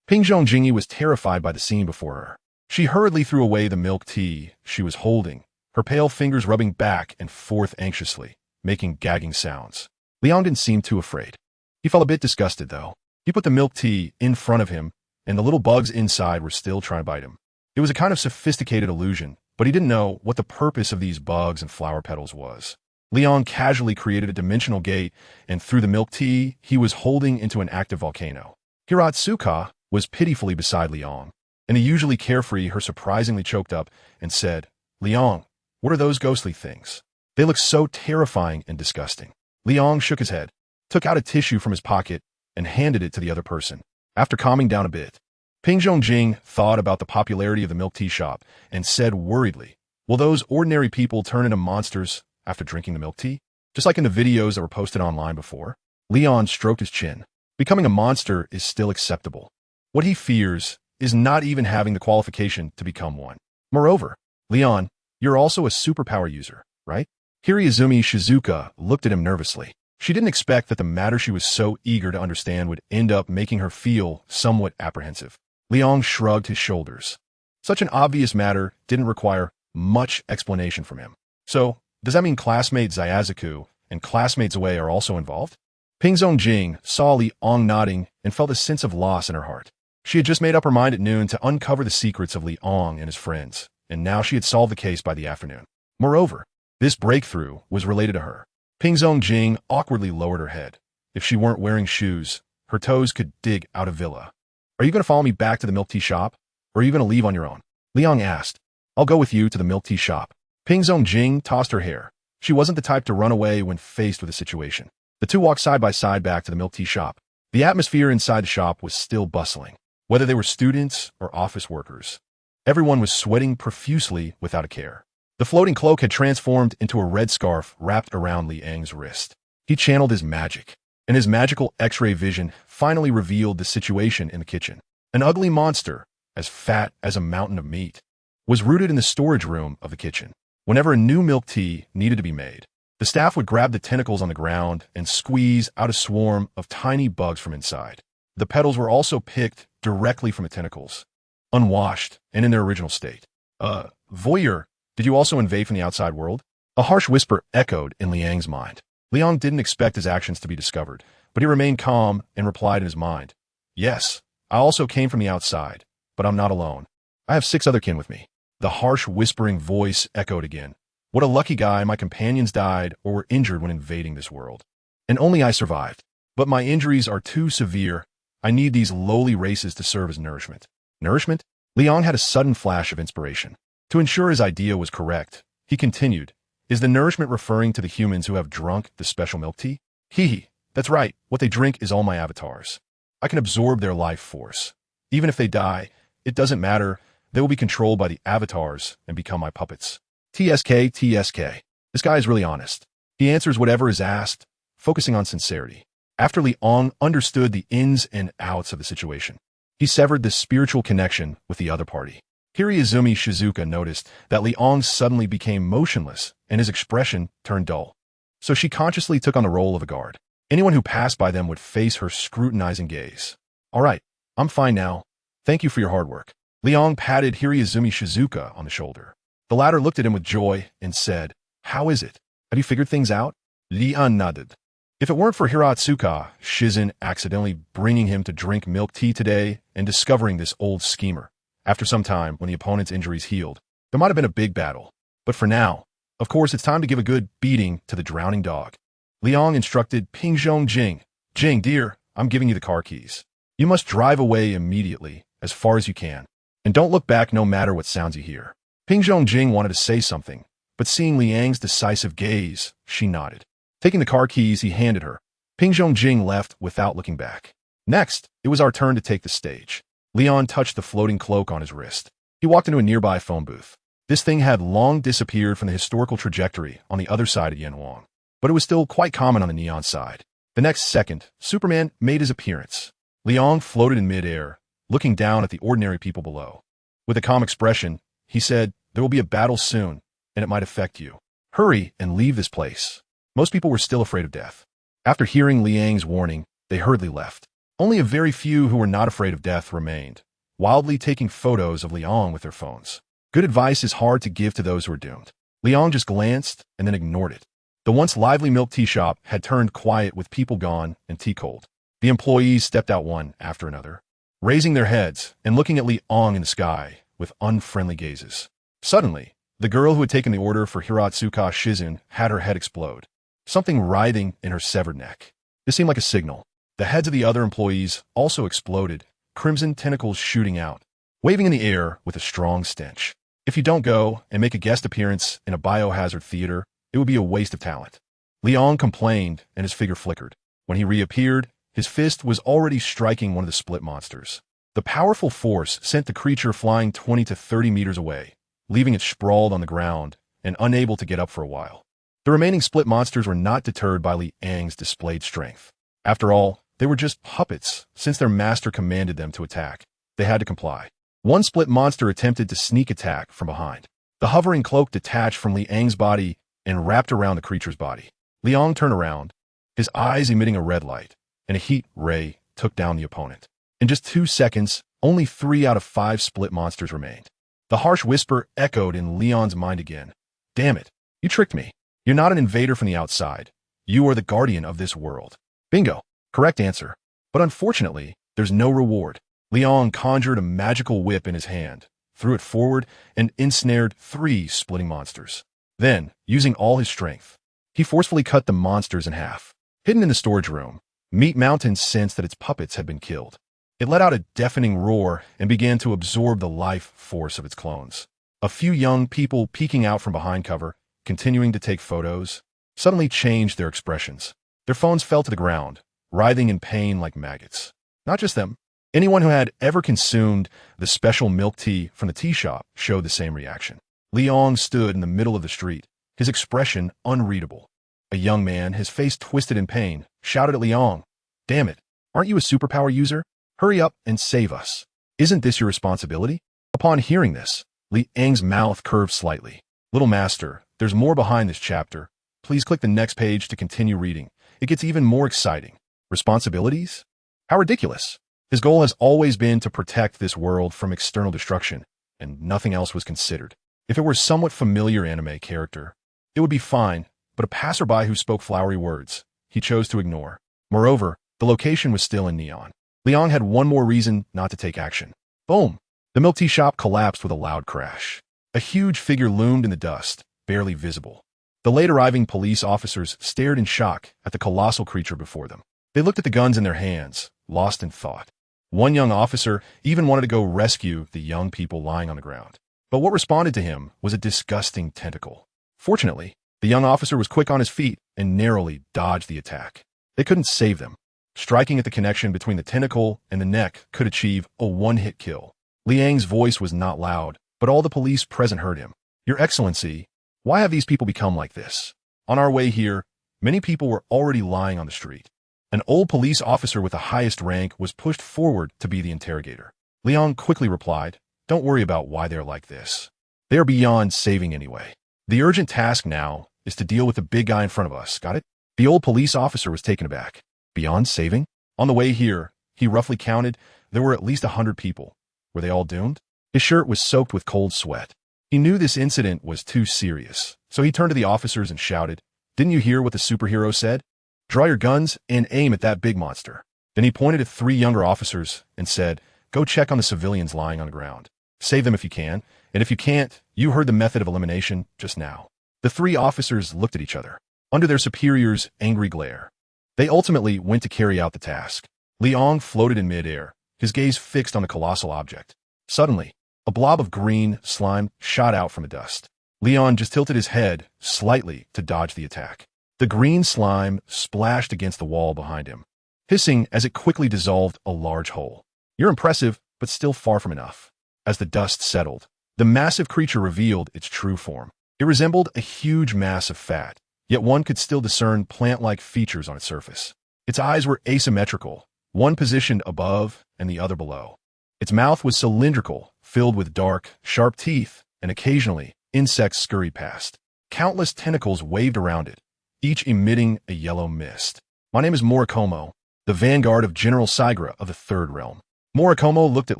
Ping Zhongjingi was terrified by the scene before her. She hurriedly threw away the milk tea she was holding, her pale fingers rubbing back and forth anxiously, making gagging sounds. Liang didn't seem too afraid. He felt a bit disgusted, though. He put the milk tea in front of him, and the little bugs inside were still trying to bite him. It was a kind of sophisticated illusion, but he didn't know what the purpose of these bugs and flower petals was. Liang casually created a dimensional gate and threw the milk tea he was holding into an active volcano. Hiratsuka was pitifully beside Liang. And usually carefree, her surprisingly choked up and said, "Liang, what are those ghostly things? They look so terrifying and disgusting." Liang shook his head, took out a tissue from his pocket, and handed it to the other person. After calming down a bit, Ping Zhongjing thought about the popularity of the milk tea shop and said worriedly, "Will those ordinary people turn into monsters after drinking the milk tea? Just like in the videos that were posted online before?" Liang stroked his chin. Becoming a monster is still acceptable. What he fears is not even having the qualification to become one. Moreover, Liang, you're also a superpower user, right? Hiraizumi Shizuka looked at him nervously. She didn't expect that the matter she was so eager to understand would end up making her feel somewhat apprehensive. Liang shrugged his shoulders. Such an obvious matter didn't require much explanation from him. So, does that mean classmate Zayazaku and classmate Zoe are also involved? Ping Zongjing saw Liang nodding and felt a sense of loss in her heart. She had just made up her mind at noon to uncover the secrets of Liang and his friends, and now she had solved the case by the afternoon. Moreover, this breakthrough was related to her. Ping Zongjing awkwardly lowered her head. If she weren't wearing shoes, her toes could dig out a villa. "Are you going to follow me back to the milk tea shop, or are you going to leave on your own?" Liang asked. "I'll go with you to the milk tea shop." Ping Zongjing tossed her hair. She wasn't the type to run away when faced with a situation. The two walked side by side back to the milk tea shop. The atmosphere inside the shop was still bustling. Whether they were students or office workers, everyone was sweating profusely without a care. The floating cloak had transformed into a red scarf wrapped around Liang's wrist. He channeled his magic, and his magical X-ray vision finally revealed the situation in the kitchen. An ugly monster, as fat as a mountain of meat, was rooted in the storage room of the kitchen. Whenever a new milk tea needed to be made, the staff would grab the tentacles on the ground and squeeze out a swarm of tiny bugs from inside. The petals were also picked directly from the tentacles, unwashed and in their original state. Voyeur, did you also invade from the outside world?" A harsh whisper echoed in Liang's mind. Liang didn't expect his actions to be discovered, but he remained calm and replied in his mind, "Yes, I also came from the outside, but I'm not alone. I have 6 other kin with me." The harsh whispering voice echoed again. "What a lucky guy, my companions died or were injured when invading this world. And only I survived. But my injuries are too severe. I need these lowly races to serve as nourishment." Nourishment? Liang had a sudden flash of inspiration. To ensure his idea was correct, he continued, "Is the nourishment referring to the humans who have drunk the special milk tea?" Hee, that's right. What they drink is all my avatars. I can absorb their life force. Even if they die, it doesn't matter. They will be controlled by the avatars and become my puppets. TSK, TSK. This guy is really honest. He answers whatever is asked, focusing on sincerity. After Liang understood the ins and outs of the situation, he severed the spiritual connection with the other party. Hiraizumi Shizuka noticed that Liang suddenly became motionless and his expression turned dull. So she consciously took on the role of a guard. Anyone who passed by them would face her scrutinizing gaze. All right, I'm fine now. Thank you for your hard work. Liang patted Hiraizumi Shizuka on the shoulder. The latter looked at him with joy and said, "How is it? Have you figured things out?" Liang nodded. If it weren't for Hiratsuka Shizen accidentally bringing him to drink milk tea today and discovering this old schemer, after some time when the opponent's injuries healed, there might have been a big battle. But for now, of course, it's time to give a good beating to the drowning dog. Liang instructed Pingzhong Jing, "Jing, dear, I'm giving you the car keys. You must drive away immediately, as far as you can. And don't look back no matter what sounds you hear." Pingzhong Jing wanted to say something, but seeing Liang's decisive gaze, she nodded. Taking the car keys he handed her, Pingzhong Jing left without looking back. Next, it was our turn to take the stage. Leon touched the floating cloak on his wrist. He walked into a nearby phone booth. This thing had long disappeared from the historical trajectory on the other side of Yanwang, but it was still quite common on the neon side. The next second, Superman made his appearance. Liang floated in midair, looking down at the ordinary people below. With a calm expression, he said, "There will be a battle soon, and it might affect you. Hurry and leave this place." Most people were still afraid of death. After hearing Liang's warning, they hurriedly left. Only a very few who were not afraid of death remained, wildly taking photos of Liang with their phones. Good advice is hard to give to those who are doomed. Liang just glanced and then ignored it. The once lively milk tea shop had turned quiet with people gone and tea cold. The employees stepped out one after another, raising their heads and looking at Liang in the sky with unfriendly gazes. Suddenly, the girl who had taken the order for Hiratsuka Shizen had her head explode, something writhing in her severed neck. This seemed like a signal. The heads of the other employees also exploded, crimson tentacles shooting out, waving in the air with a strong stench. If you don't go and make a guest appearance in a biohazard theater, it would be a waste of talent. Liang complained and his figure flickered. When he reappeared, his fist was already striking one of the split monsters. The powerful force sent the creature flying 20 to 30 meters away, leaving it sprawled on the ground and unable to get up for a while. The remaining split monsters were not deterred by Liang's displayed strength. After all, they were just puppets. Since their master commanded them to attack, they had to comply. One split monster attempted to sneak attack from behind. The hovering cloak detached from Liang's body and wrapped around the creature's body. Liang turned around, his eyes emitting a red light, and a heat ray took down the opponent. In just 2 seconds, only 3 out of 5 split monsters remained. The harsh whisper echoed in Leon's mind again. "Damn it, you tricked me. You're not an invader from the outside. You are the guardian of this world." Bingo. Correct answer. But unfortunately, there's no reward. Liang conjured a magical whip in his hand, threw it forward, and ensnared 3 splitting monsters. Then, using all his strength, he forcefully cut the monsters in half. Hidden in the storage room, Meat Mountain sensed that its puppets had been killed. It let out a deafening roar and began to absorb the life force of its clones. A few young people peeking out from behind cover, continuing to take photos, suddenly changed their expressions. Their phones fell to the ground, writhing in pain like maggots. Not just them. Anyone who had ever consumed the special milk tea from the tea shop showed the same reaction. Liang stood in the middle of the street, his expression unreadable. A young man, his face twisted in pain, shouted at Liang, "Damn it, aren't you a superpower user? Hurry up and save us. Isn't this your responsibility?" Upon hearing this, Liang's mouth curved slightly. "Little master, there's more behind this chapter. Please click the next page to continue reading. It gets even more exciting." Responsibilities? How ridiculous. His goal has always been to protect this world from external destruction, and nothing else was considered. If it were a somewhat familiar anime character, it would be fine, but a passerby who spoke flowery words, he chose to ignore. Moreover, the location was still in neon. Liang had one more reason not to take action. Boom! The milk tea shop collapsed with a loud crash. A huge figure loomed in the dust, barely visible. The late arriving police officers stared in shock at the colossal creature before them. They looked at the guns in their hands, lost in thought. One young officer even wanted to go rescue the young people lying on the ground. But what responded to him was a disgusting tentacle. Fortunately, the young officer was quick on his feet and narrowly dodged the attack. They couldn't save them. Striking at the connection between the tentacle and the neck could achieve a one-hit kill. Liang's voice was not loud, but all the police present heard him. Your Excellency, why have these people become like this? On our way here, many people were already lying on the street. An old police officer with the highest rank was pushed forward to be the interrogator. Liang quickly replied, Don't worry about why they're like this. They are beyond saving anyway. The urgent task now is to deal with the big guy in front of us, got it? The old police officer was taken aback. Beyond saving? On the way here, he roughly counted, there were at least 100 people. Were they all doomed? His shirt was soaked with cold sweat. He knew this incident was too serious, so he turned to the officers and shouted, Didn't you hear what the superhero said? Draw your guns and aim at that big monster. Then he pointed at 3 younger officers and said, Go check on the civilians lying on the ground. Save them if you can, and if you can't, you heard the method of elimination just now. The 3 officers looked at each other, under their superior's angry glare. They ultimately went to carry out the task. Liang floated in midair, his gaze fixed on the colossal object. Suddenly, a blob of green slime shot out from the dust. Liang just tilted his head slightly to dodge the attack. The green slime splashed against the wall behind him, hissing as it quickly dissolved a large hole. You're impressive, but still far from enough. As the dust settled, the massive creature revealed its true form. It resembled a huge mass of fat, yet one could still discern plant-like features on its surface. Its eyes were asymmetrical, one positioned above and the other below. Its mouth was cylindrical, filled with dark, sharp teeth, and occasionally, insects scurried past. Countless tentacles waved around it, each emitting a yellow mist. My name is Morikomo, the vanguard of General Sigra of the Third Realm. Morikomo looked at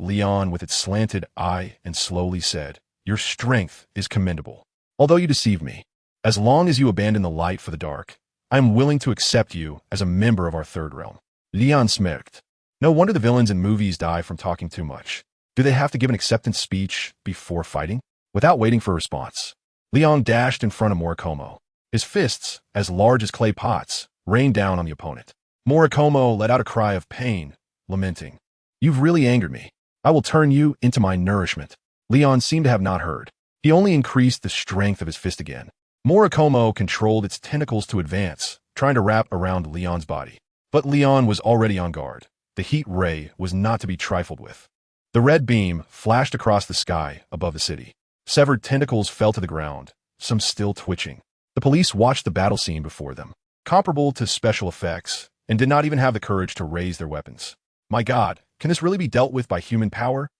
Leon with its slanted eye and slowly said, Your strength is commendable. Although you deceived me, as long as you abandon the light for the dark, I am willing to accept you as a member of our Third Realm. Leon smirked. No wonder the villains in movies die from talking too much. Do they have to give an acceptance speech before fighting? Without waiting for a response, Leon dashed in front of Morikomo. His fists, as large as clay pots, rained down on the opponent. Morikomo let out a cry of pain, lamenting, You've really angered me. I will turn you into my nourishment. Leon seemed to have not heard. He only increased the strength of his fist again. Morikomo controlled its tentacles to advance, trying to wrap around Leon's body. But Leon was already on guard. The heat ray was not to be trifled with. The red beam flashed across the sky above the city. Severed tentacles fell to the ground, some still twitching. The police watched the battle scene before them, comparable to special effects, and did not even have the courage to raise their weapons. My God, can this really be dealt with by human power?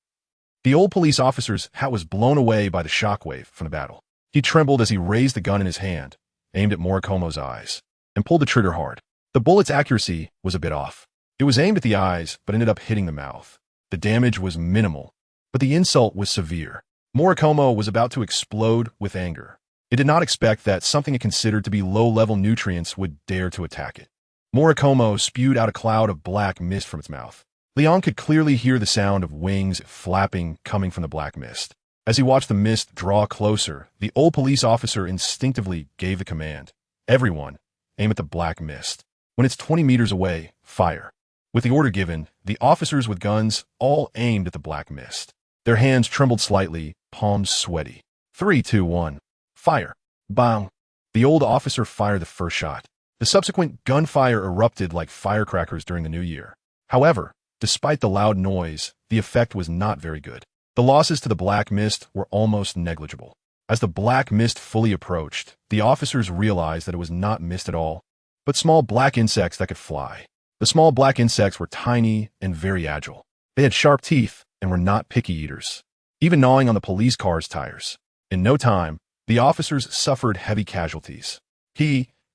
The old police officer's hat was blown away by the shockwave from the battle. He trembled as he raised the gun in his hand, aimed at Morikomo's eyes, and pulled the trigger hard. The bullet's accuracy was a bit off. It was aimed at the eyes, but ended up hitting the mouth. The damage was minimal, but the insult was severe. Morikomo was about to explode with anger. It did not expect that something it considered to be low-level nutrients would dare to attack it. Morikomo spewed out a cloud of black mist from its mouth. Leon could clearly hear the sound of wings flapping coming from the black mist. As he watched the mist draw closer, the old police officer instinctively gave the command, Everyone, aim at the black mist. When it's 20 meters away, fire. With the order given, the officers with guns all aimed at the black mist. Their hands trembled slightly, palms sweaty. 3, 2, 1. Fire. Bang. The old officer fired the first shot. The subsequent gunfire erupted like firecrackers during the new year. However, despite the loud noise, the effect was not very good. The losses to the black mist were almost negligible. As the black mist fully approached, the officers realized that it was not mist at all, but small black insects that could fly. The small black insects were tiny and very agile. They had sharp teeth and were not picky eaters, even gnawing on the police car's tires. In no time, the officers suffered heavy casualties.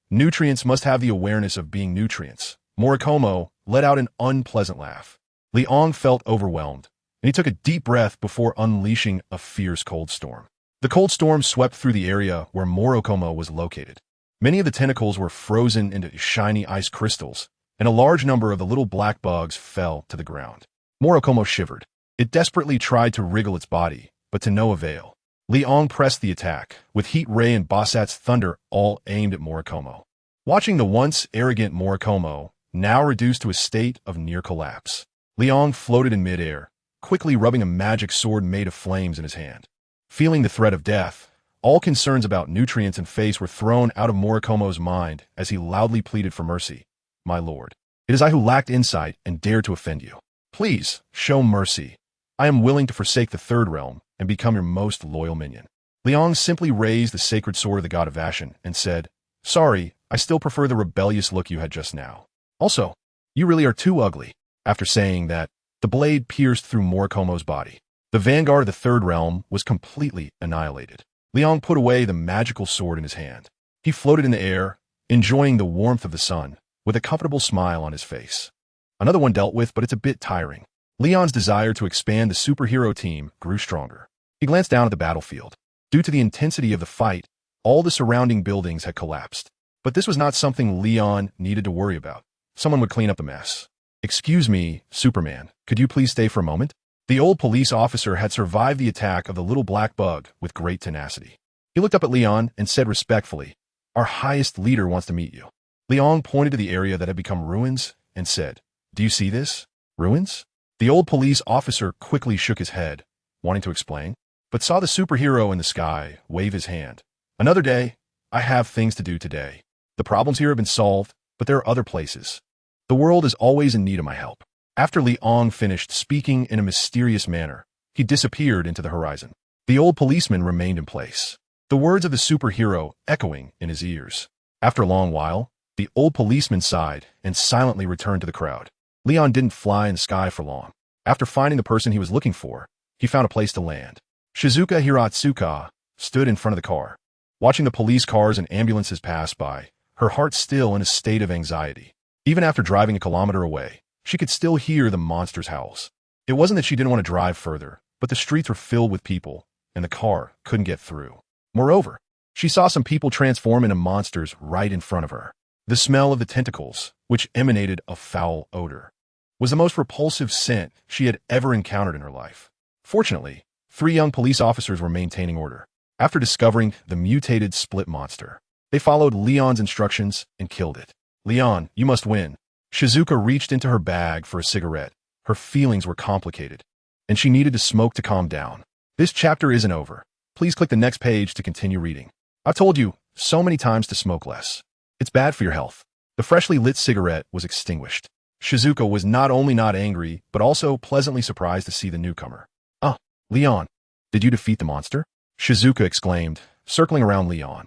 Nutrients must have the awareness of being nutrients. Morikomo let out an unpleasant laugh. Liang felt overwhelmed, and he took a deep breath before unleashing a fierce cold storm. The cold storm swept through the area where Morikomo was located. Many of the tentacles were frozen into shiny ice crystals, and a large number of the little black bugs fell to the ground. Morikomo shivered. It desperately tried to wriggle its body, but to no avail. Liang pressed the attack, with Heat Ray and Basat's Thunder all aimed at Morikomo. Watching the once arrogant Morikomo, now reduced to a state of near collapse, Liang floated in midair, quickly rubbing a magic sword made of flames in his hand. Feeling the threat of death, all concerns about nutrients and face were thrown out of Morikomo's mind as he loudly pleaded for mercy. My lord, it is I who lacked insight and dared to offend you. Please, show mercy. I am willing to forsake the third realm and become your most loyal minion. Liang simply raised the sacred sword of the god of Ashen and said, sorry, I still prefer the rebellious look you had just now. Also, you really are too ugly. After saying that, the blade pierced through Morikomo's body. The vanguard of the third realm was completely annihilated. Liang put away the magical sword in his hand. He floated in the air, enjoying the warmth of the sun, with a comfortable smile on his face. Another one dealt with, but it's a bit tiring. Leon's desire to expand the superhero team grew stronger. He glanced down at the battlefield. Due to the intensity of the fight, all the surrounding buildings had collapsed. But this was not something Leon needed to worry about. Someone would clean up the mess. Excuse me, Superman, could you please stay for a moment? The old police officer had survived the attack of the little black bug with great tenacity. He looked up at Leon and said respectfully, our highest leader wants to meet you. Leon pointed to the area that had become ruins and said, do you see this? Ruins? The old police officer quickly shook his head, wanting to explain, but saw the superhero in the sky wave his hand. Another day, I have things to do today. The problems here have been solved, but there are other places. The world is always in need of my help. After Liang finished speaking in a mysterious manner, he disappeared into the horizon. The old policeman remained in place, the words of the superhero echoing in his ears. After a long while, the old policeman sighed and silently returned to the crowd. Leon didn't fly in the sky for long. After finding the person he was looking for, he found a place to land. Shizuka Hiratsuka stood in front of the car, watching the police cars and ambulances pass by, her heart still in a state of anxiety. Even after driving a kilometer away, she could still hear the monster's howls. It wasn't that she didn't want to drive further, but the streets were filled with people, and the car couldn't get through. Moreover, she saw some people transform into monsters right in front of her. The smell of the tentacles, which emanated a foul odor, was the most repulsive scent she had ever encountered in her life. Fortunately, 3 young police officers were maintaining order. After discovering the mutated split monster, they followed Leon's instructions and killed it. Leon, you must win. Shizuka reached into her bag for a cigarette. Her feelings were complicated, and she needed to smoke to calm down. This chapter isn't over. Please click the next page to continue reading. I've told you so many times to smoke less. It's bad for your health. The freshly lit cigarette was extinguished. Shizuka was not only not angry, but also pleasantly surprised to see the newcomer. Ah, Leon, did you defeat the monster? Shizuka exclaimed, circling around Leon.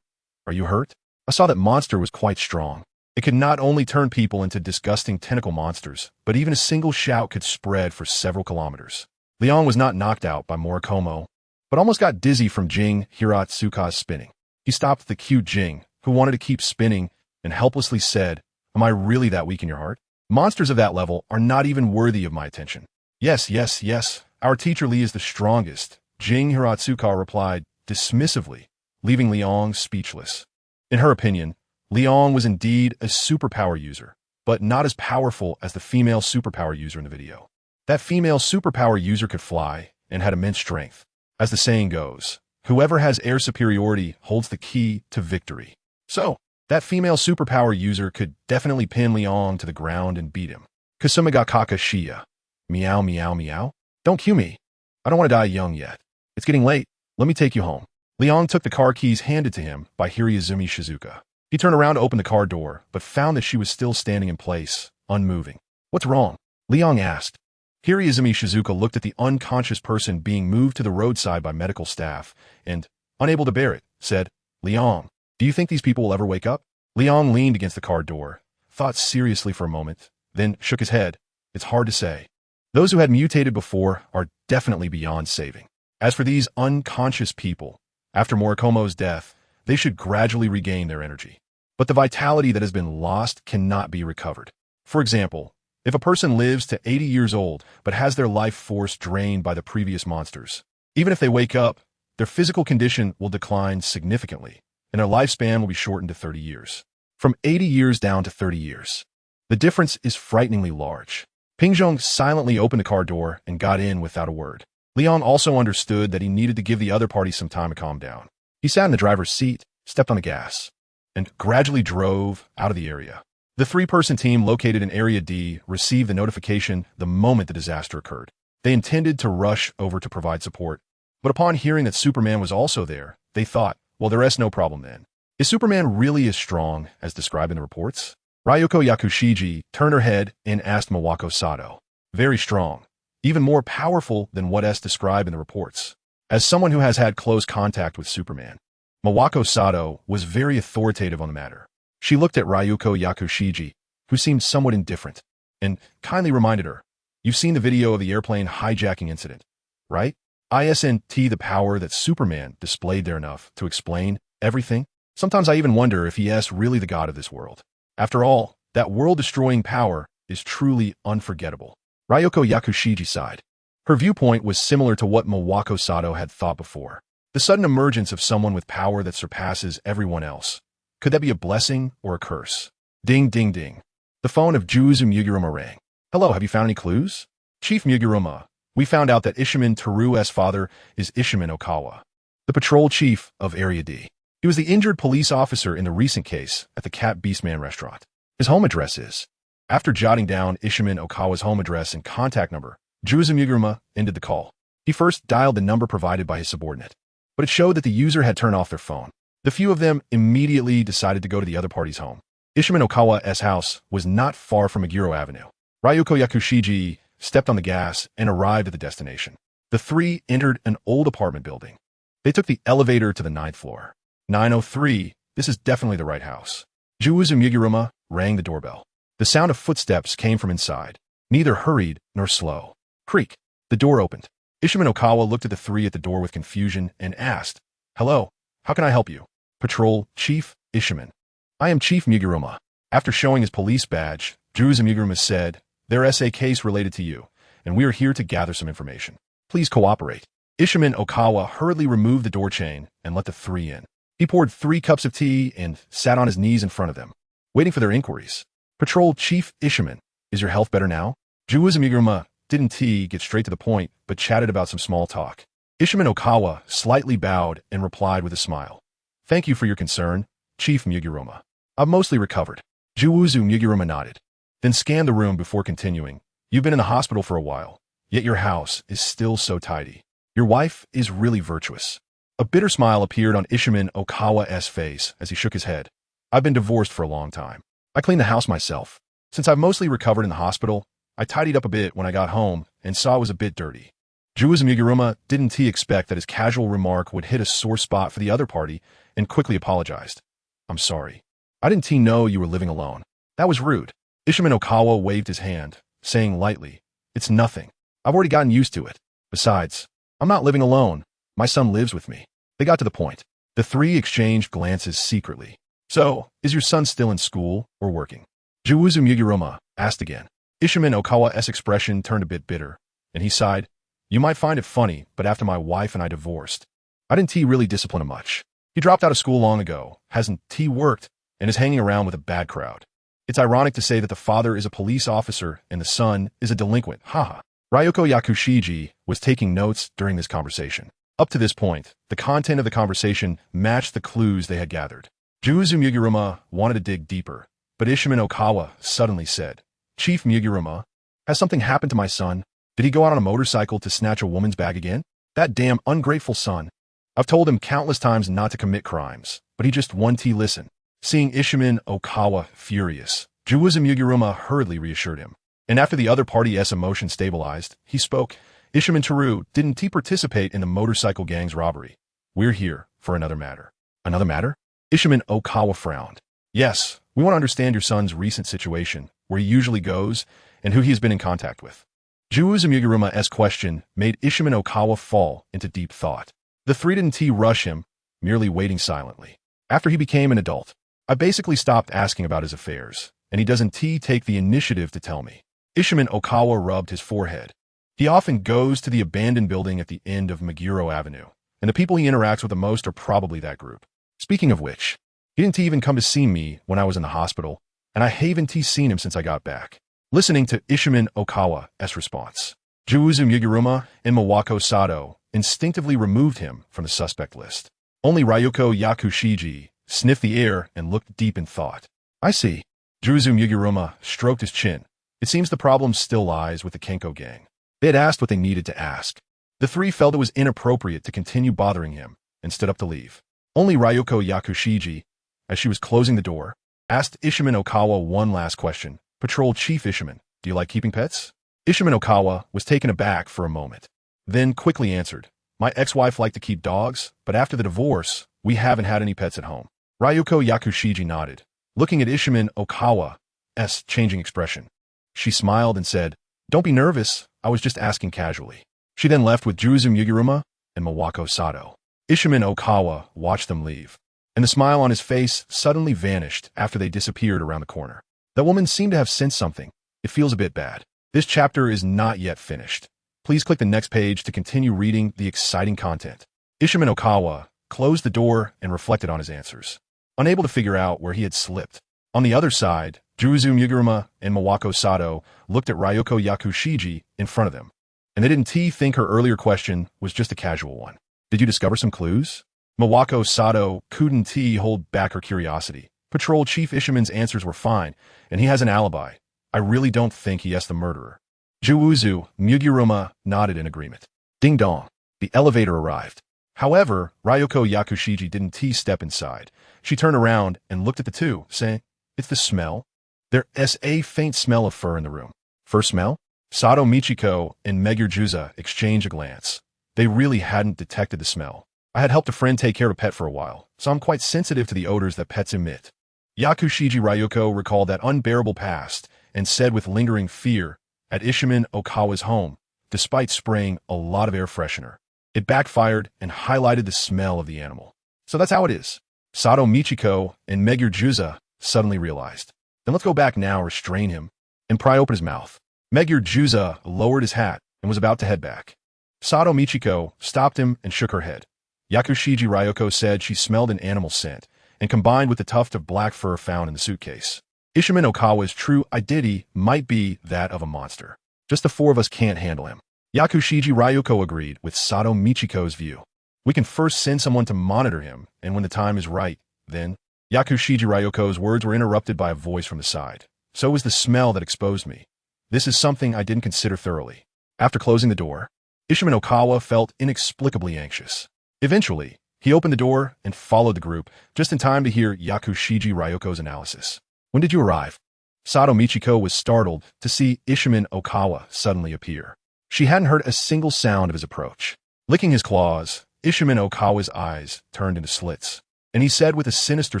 Are you hurt? I saw that monster was quite strong. It could not only turn people into disgusting tentacle monsters, but even a single shout could spread for several kilometers. Leon was not knocked out by Morikomo, but almost got dizzy from Jing Hiratsuka's spinning. He stopped the cute Jing, who wanted to keep spinning, and helplessly said, am I really that weak in your heart? Monsters of that level are not even worthy of my attention. Yes, yes, yes, our teacher Li is the strongest, Jing Hiratsuka replied dismissively, leaving Liang speechless. In her opinion, Liang was indeed a superpower user, but not as powerful as the female superpower user in the video. That female superpower user could fly and had immense strength. As the saying goes, whoever has air superiority holds the key to victory. So, that female superpower user could definitely pin Liang to the ground and beat him. Kasumi ga kaka shia. Meow meow meow. Don't cue me. I don't want to die young yet. It's getting late. Let me take you home. Liang took the car keys handed to him by Hiraizumi Shizuka. He turned around to open the car door, but found that she was still standing in place, unmoving. What's wrong? Liang asked. Hiraizumi Shizuka looked at the unconscious person being moved to the roadside by medical staff and, unable to bear it, said, Liang, do you think these people will ever wake up? Liang leaned against the car door, thought seriously for a moment, then shook his head. It's hard to say. Those who had mutated before are definitely beyond saving. As for these unconscious people, after Morikomo's death, they should gradually regain their energy. But the vitality that has been lost cannot be recovered. For example, if a person lives to 80 years old but has their life force drained by the previous monsters, even if they wake up, their physical condition will decline significantly, and their lifespan will be shortened to 30 years. From 80 years down to 30 years. The difference is frighteningly large. Pingzhong silently opened the car door and got in without a word. Liang also understood that he needed to give the other party some time to calm down. He sat in the driver's seat, stepped on the gas, and gradually drove out of the area. The 3-person team located in Area D received the notification the moment the disaster occurred. They intended to rush over to provide support, but upon hearing that Superman was also there, they thought, well, there is no problem then. Is Superman really as strong as described in the reports? Ryoko Yakushiji turned her head and asked Mawako Sato. Very strong. even more powerful than what is described in the reports. As someone who has had close contact with Superman, Mawako Sato was very authoritative on the matter. She looked at Ryuko Yakushiji, who seemed somewhat indifferent, and kindly reminded her, "You've seen the video of the airplane hijacking incident, right? Isn't the power that Superman displayed there enough to explain everything? Sometimes I even wonder if he is really the god of this world. After all, that world-destroying power is truly unforgettable." Ryuko Yakushiji sighed. Her viewpoint was similar to what Mawako Sato had thought before. The sudden emergence of someone with power that surpasses everyone else. Could that be a blessing or a curse? Ding, ding, ding. The phone of Juuzu Muguruma rang. "Hello, have you found any clues?" "Chief Muguruma, we found out that Ishimin Teru's father is Ishimin Okawa, the patrol chief of Area D. He was the injured police officer in the recent case at the Cat Beastman restaurant. His home address is..." After jotting down Ishimin Okawa's home address and contact number, Juuzu Muguruma ended the call. He first dialed the number provided by his subordinate, but it showed that the user had turned off their phone. The few of them immediately decided to go to the other party's home. Ishimin Okawa's house was not far from Meguro Avenue. Ryuko Yakushiji stepped on the gas and arrived at the destination. The three entered an old apartment building. They took the elevator to the 9th floor. 903, this is definitely the right house. Juuzu Muguruma rang the doorbell. The sound of footsteps came from inside, neither hurried nor slow. Creak. The door opened. Ishimin Okawa looked at the three at the door with confusion and asked, "Hello, how can I help you?" "Patrol Chief Ishimin. I am Chief Muguruma." After showing his police badge, Juuzu Muguruma said, "There is a case related to you, and we are here to gather some information. Please cooperate." Ishimin Okawa hurriedly removed the door chain and let the three in. He poured 3 cups of tea and sat on his knees in front of them, waiting for their inquiries. "Patrol Chief Ishimin, is your health better now?" Juuzu Muguruma didn't get straight to the point, but chatted about some small talk. Ishimin Okawa slightly bowed and replied with a smile. "Thank you for your concern, Chief Muguruma. I've mostly recovered." Juuzu Muguruma nodded, then scanned the room before continuing. "You've been in the hospital for a while, yet your house is still so tidy. Your wife is really virtuous." A bitter smile appeared on Ishimin Okawa's face as he shook his head. "I've been divorced for a long time. I clean the house myself. Since I've mostly recovered in the hospital, I tidied up a bit when I got home and saw it was a bit dirty." Juuzu Muguruma didn't expect that his casual remark would hit a sore spot for the other party and quickly apologized. "I'm sorry. I didn't know you were living alone. That was rude." Ishimin Okawa waved his hand, saying lightly, "It's nothing. I've already gotten used to it. Besides, I'm not living alone. My son lives with me." They got to the point. The three exchanged glances secretly. "So, is your son still in school or working?" Juuzu Muguruma asked again. Ishimin Okawa's expression turned a bit bitter, and he sighed. "You might find it funny, but after my wife and I divorced, I didn't really discipline him much. He dropped out of school long ago, hasn't worked, and is hanging around with a bad crowd. It's ironic to say that the father is a police officer and the son is a delinquent, haha." Ryuko Yakushiji was taking notes during this conversation. Up to this point, the content of the conversation matched the clues they had gathered. Juuzu Muguruma wanted to dig deeper, but Ishimin Okawa suddenly said, "Chief Muguruma, has something happened to my son? Did he go out on a motorcycle to snatch a woman's bag again? That damn ungrateful son. I've told him countless times not to commit crimes, but he just won't listen." Seeing Ishimin Okawa furious, Juuzu Muguruma hurriedly reassured him. And after the other party's emotion stabilized, he spoke. "Ishimin Teru didn't participate in the motorcycle gang's robbery. We're here for another matter." "Another matter?" Ishimin Okawa frowned. "Yes, we want to understand your son's recent situation, where he usually goes, and who he has been in contact with." Juuzu Muguruma's question made Ishimin Okawa fall into deep thought. The three didn't rush him, merely waiting silently. After he became an adult, I basically stopped asking about his affairs, and he doesn't take the initiative to tell me. Ishimin Okawa rubbed his forehead. He often goes to the abandoned building at the end of Meguro Avenue, and the people he interacts with the most are probably that group. Speaking of which, he didn't even come to see me when I was in the hospital, and I haven't seen him since I got back. Listening to Ishimin Okawa's response, Juuzu Muguruma and Mawako Sato instinctively removed him from the suspect list. Only Ryuko Yakushiji sniffed the air and looked deep in thought. "I see." Juuzu Muguruma stroked his chin. "It seems the problem still lies with the Kenko gang." They had asked what they needed to ask. The three felt it was inappropriate to continue bothering him and stood up to leave. Only Ryuko Yakushiji, as she was closing the door, asked Ishimin Okawa one last question. "Patrol Chief Ishimin, do you like keeping pets?" Ishimin Okawa was taken aback for a moment, then quickly answered, "My ex-wife liked to keep dogs, but after the divorce, we haven't had any pets at home." Ryuko Yakushiji nodded, looking at Ishimin Okawa's changing expression. She smiled and said, "Don't be nervous, I was just asking casually." She then left with Juzu Mugiruma and Mawako Sato. Ishimin Okawa watched them leave, and the smile on his face suddenly vanished after they disappeared around the corner. That woman seemed to have sensed something. It feels a bit bad. This chapter is not yet finished. Please click the next page to continue reading the exciting content. Ishimin Okawa closed the door and reflected on his answers, unable to figure out where he had slipped. On the other side, Juzu Mugiruma and Mawako Sato looked at Ryuko Yakushiji in front of them, and they didn't think her earlier question was just a casual one. "Did you discover some clues?" Mawako Sato couldn't hold back her curiosity. Patrol Chief Ishimin's answers were fine, and he has an alibi. I really don't think he is the murderer. Juzu Mugiruma nodded in agreement. Ding dong. The elevator arrived. However, Ryuko Yakushiji didn't step inside. She turned around and looked at the two, saying, "It's the smell." There's a faint smell of fur in the room. First smell? Sato Michiko and Megure Juza exchanged a glance. They really hadn't detected the smell. I had helped a friend take care of a pet for a while, so I'm quite sensitive to the odors that pets emit. Yakushiji Ryuko recalled that unbearable past and said with lingering fear, at Ishimin Okawa's home, despite spraying a lot of air freshener, it backfired and highlighted the smell of the animal. So that's how it is. Sato Michiko and Megure Juza suddenly realized. Then let's go back now, restrain him, and pry open his mouth. Megure Juza lowered his hat and was about to head back. Sato Michiko stopped him and shook her head. Yakushiji Ryuko said she smelled an animal scent, and combined with the tuft of black fur found in the suitcase, Ishimin Okawa's true identity might be that of a monster. Just the four of us can't handle him. Yakushiji Ryuko agreed with Sato Michiko's view. We can first send someone to monitor him, and when the time is right, then... Yakushiji Ryuko's words were interrupted by a voice from the side. So was the smell that exposed me. This is something I didn't consider thoroughly. After closing the door, Ishimin Okawa felt inexplicably anxious. Eventually, he opened the door and followed the group, just in time to hear Yakushiji Ryuko's analysis. "When did you arrive?" Sato Michiko was startled to see Ishimin Okawa suddenly appear. She hadn't heard a single sound of his approach. Licking his claws, Ishimin Okawa's eyes turned into slits, and he said with a sinister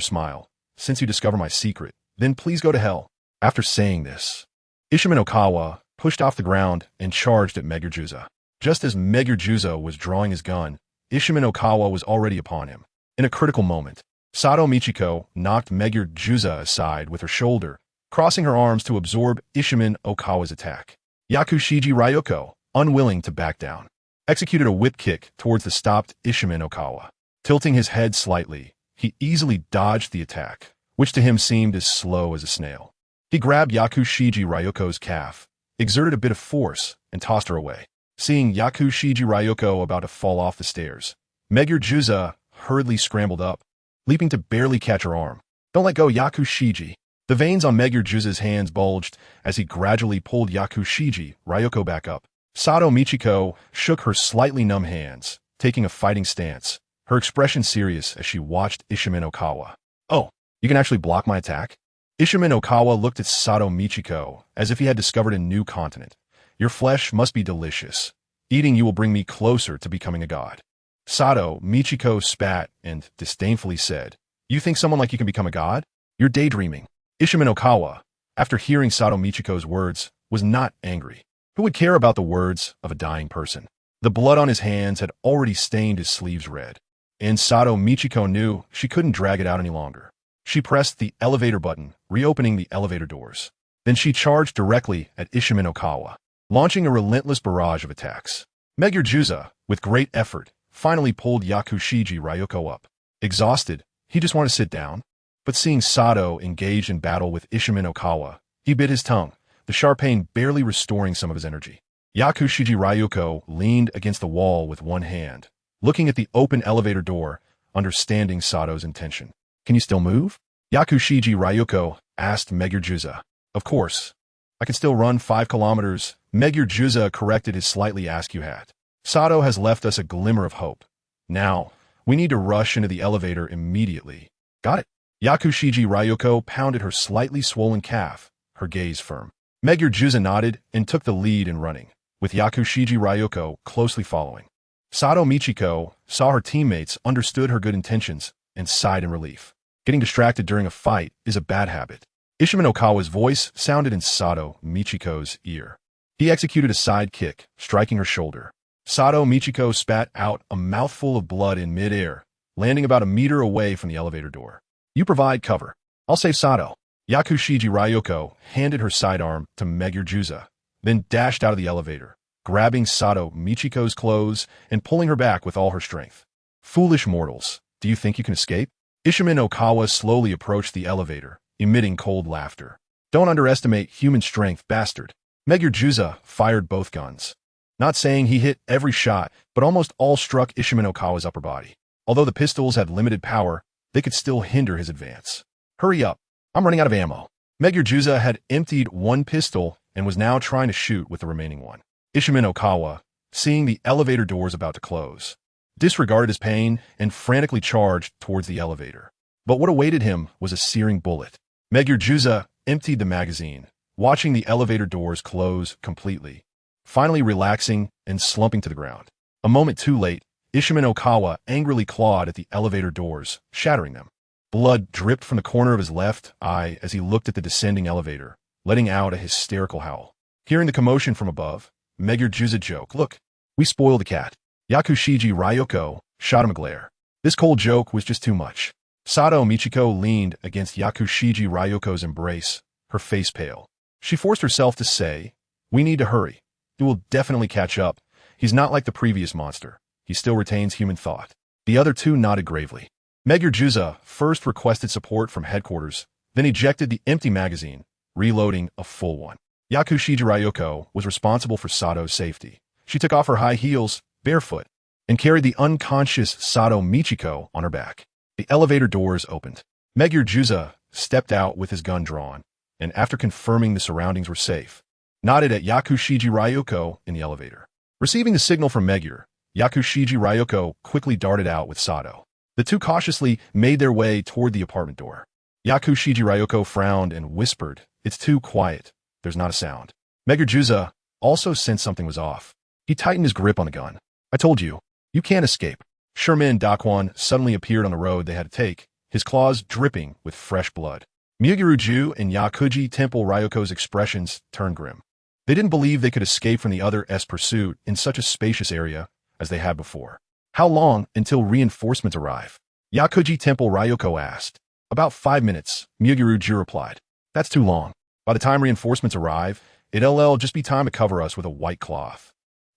smile, "Since you discover my secret, then please go to hell." After saying this, Ishimin Okawa pushed off the ground and charged at Megure Juza. Just as Megure Juza was drawing his gun, Ishimin Okawa was already upon him. In a critical moment, Sato Michiko knocked Megure Juza aside with her shoulder, crossing her arms to absorb Ishimin Okawa's attack. Yakushiji Ryuko, unwilling to back down, executed a whip kick towards the stopped Ishimin Okawa. Tilting his head slightly, he easily dodged the attack, which to him seemed as slow as a snail. He grabbed Yakushiji Ryuko's calf, exerted a bit of force, and tossed her away. Seeing Yakushiji Ryuko about to fall off the stairs, Megure Juza hurriedly scrambled up, leaping to barely catch her arm. "Don't let go, Yakushiji." The veins on Megure Juza's hands bulged as he gradually pulled Yakushiji Ryuko back up. Sato Michiko shook her slightly numb hands, taking a fighting stance, her expression serious as she watched Ishimin Okawa. "Oh, you can actually block my attack?" Ishimin Okawa looked at Sato Michiko as if he had discovered a new continent. "Your flesh must be delicious. Eating you will bring me closer to becoming a god." Sato Michiko spat and disdainfully said, "You think someone like you can become a god? You're daydreaming." Ishimin Okawa, after hearing Sato Michiko's words, was not angry. Who would care about the words of a dying person? The blood on his hands had already stained his sleeves red, and Sato Michiko knew she couldn't drag it out any longer. She pressed the elevator button, reopening the elevator doors. Then she charged directly at Ishimin Okawa, launching a relentless barrage of attacks. Megure Juza, with great effort, finally pulled Yakushiji Ryuko up. Exhausted, he just wanted to sit down. But seeing Sato engaged in battle with Ishimin Okawa, he bit his tongue, the sharp pain barely restoring some of his energy. Yakushiji Ryuko leaned against the wall with one hand, looking at the open elevator door, understanding Sato's intention. "Can you still move?" Yakushiji Ryuko asked Megure Juza. "Of course. I can still run 5 kilometers, Megure Juza corrected his slightly askew hat. "Sato has left us a glimmer of hope. Now, we need to rush into the elevator immediately." "Got it." Yakushiji Ryuko pounded her slightly swollen calf, her gaze firm. Megure Juza nodded and took the lead in running, with Yakushiji Ryoko closely following. Sato Michiko saw her teammates understood her good intentions and sighed in relief. Getting distracted during a fight is a bad habit. Ishimanokawa's voice sounded in Sato Michiko's ear. He executed a side kick, striking her shoulder. Sato Michiko spat out a mouthful of blood in mid-air, landing about a meter away from the elevator door. You provide cover. I'll save Sato. Yakushiji Ryoko handed her sidearm to Megure Juza, then dashed out of the elevator, grabbing Sato Michiko's clothes and pulling her back with all her strength. Foolish mortals, do you think you can escape? Ishimin Okawa slowly approached the elevator, emitting cold laughter. Don't underestimate human strength, bastard. Megure Juza fired both guns. Not saying he hit every shot, but almost all struck Ishimin Okawa's upper body. Although the pistols had limited power, they could still hinder his advance. Hurry up. I'm running out of ammo. Megure Juza had emptied one pistol and was now trying to shoot with the remaining one. Ishimin Okawa, seeing the elevator doors about to close, disregarded his pain and frantically charged towards the elevator. But what awaited him was a searing bullet. Megure Juza emptied the magazine, watching the elevator doors close completely, finally relaxing and slumping to the ground. A moment too late, Ishimin Okawa angrily clawed at the elevator doors, shattering them. Blood dripped from the corner of his left eye as he looked at the descending elevator, letting out a hysterical howl. Hearing the commotion from above, Megure Juza joked, "Look, we spoiled the cat." Yakushiji Ryoko shot him a glare. This cold joke was just too much. Sato Michiko leaned against Yakushiji Ryoko's embrace, her face pale. She forced herself to say, "We need to hurry. He will definitely catch up. He's not like the previous monster. He still retains human thought." The other two nodded gravely. Megure Juza first requested support from headquarters, then ejected the empty magazine, reloading a full one. Yakushiji Ryoko was responsible for Sato's safety. She took off her high heels, barefoot, and carried the unconscious Sato Michiko on her back. The elevator doors opened. Megure Juza stepped out with his gun drawn, and after confirming the surroundings were safe, nodded at Yakushiji Ryoko in the elevator. Receiving the signal from Megure, Yakushiji Ryoko quickly darted out with Sato. The two cautiously made their way toward the apartment door. Yakushiji Ryoko frowned and whispered, "It's too quiet. There's not a sound." Megure Juza also sensed something was off. He tightened his grip on the gun. "I told you, you can't escape." Sherman Dakwon suddenly appeared on the road they had to take, his claws dripping with fresh blood. Mugiruju and Yakuji Temple Ryoko's expressions turned grim. They didn't believe they could escape from the other's pursuit in such a spacious area as they had before. "How long until reinforcements arrive?" Yakuji Temple Ryoko asked. "About 5 minutes," Mugiruju replied. "That's too long. By the time reinforcements arrive, it'll just be time to cover us with a white cloth."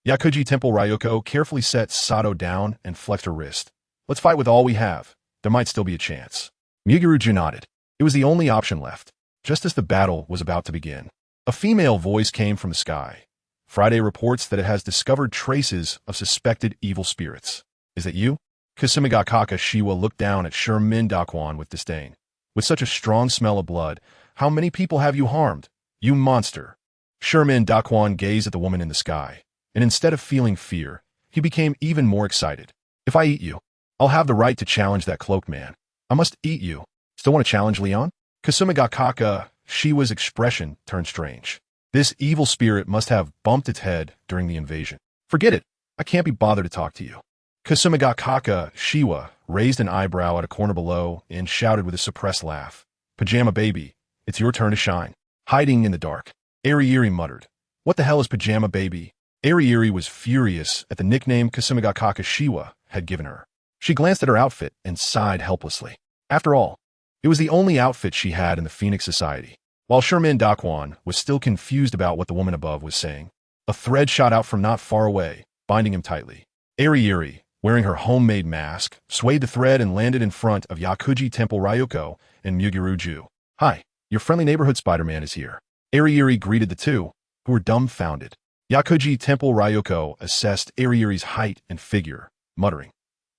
Yakuji Temple Ryoko carefully set Sato down and flexed her wrist. "Let's fight with all we have. There might still be a chance." Mugiruju nodded. It was the only option left. Just as the battle was about to begin, a female voice came from the sky. "Friday reports that it has discovered traces of suspected evil spirits. Is that you?" Kasumigakaka Shiwa looked down at Shermin Dakwon with disdain. "With such a strong smell of blood, how many people have you harmed? You monster." Shermin Dakwon gazed at the woman in the sky, and instead of feeling fear, he became even more excited. "If I eat you, I'll have the right to challenge that cloaked man. I must eat you. Still want to challenge Leon?" Kasumigakaka Shiwa's expression turned strange. This evil spirit must have bumped its head during the invasion. "Forget it. I can't be bothered to talk to you." Kasumigakaka Shiwa raised an eyebrow at a corner below and shouted with a suppressed laugh. "Pajama baby, it's your turn to shine." Hiding in the dark, Ariiri muttered, "What the hell is Pajama baby?" Ariiri was furious at the nickname Kasumigakaka Shiwa had given her. She glanced at her outfit and sighed helplessly. After all, it was the only outfit she had in the Phoenix Society. While Sherman Dakwon was still confused about what the woman above was saying, a thread shot out from not far away, binding him tightly. Ariiri, wearing her homemade mask, swayed the thread and landed in front of Yakuji Temple Ryoko and Mugiruju. "Hi, your friendly neighborhood Spider-Man is here." Ariiri greeted the two, who were dumbfounded. Yakuji Temple Ryoko assessed Ariiri's height and figure, muttering,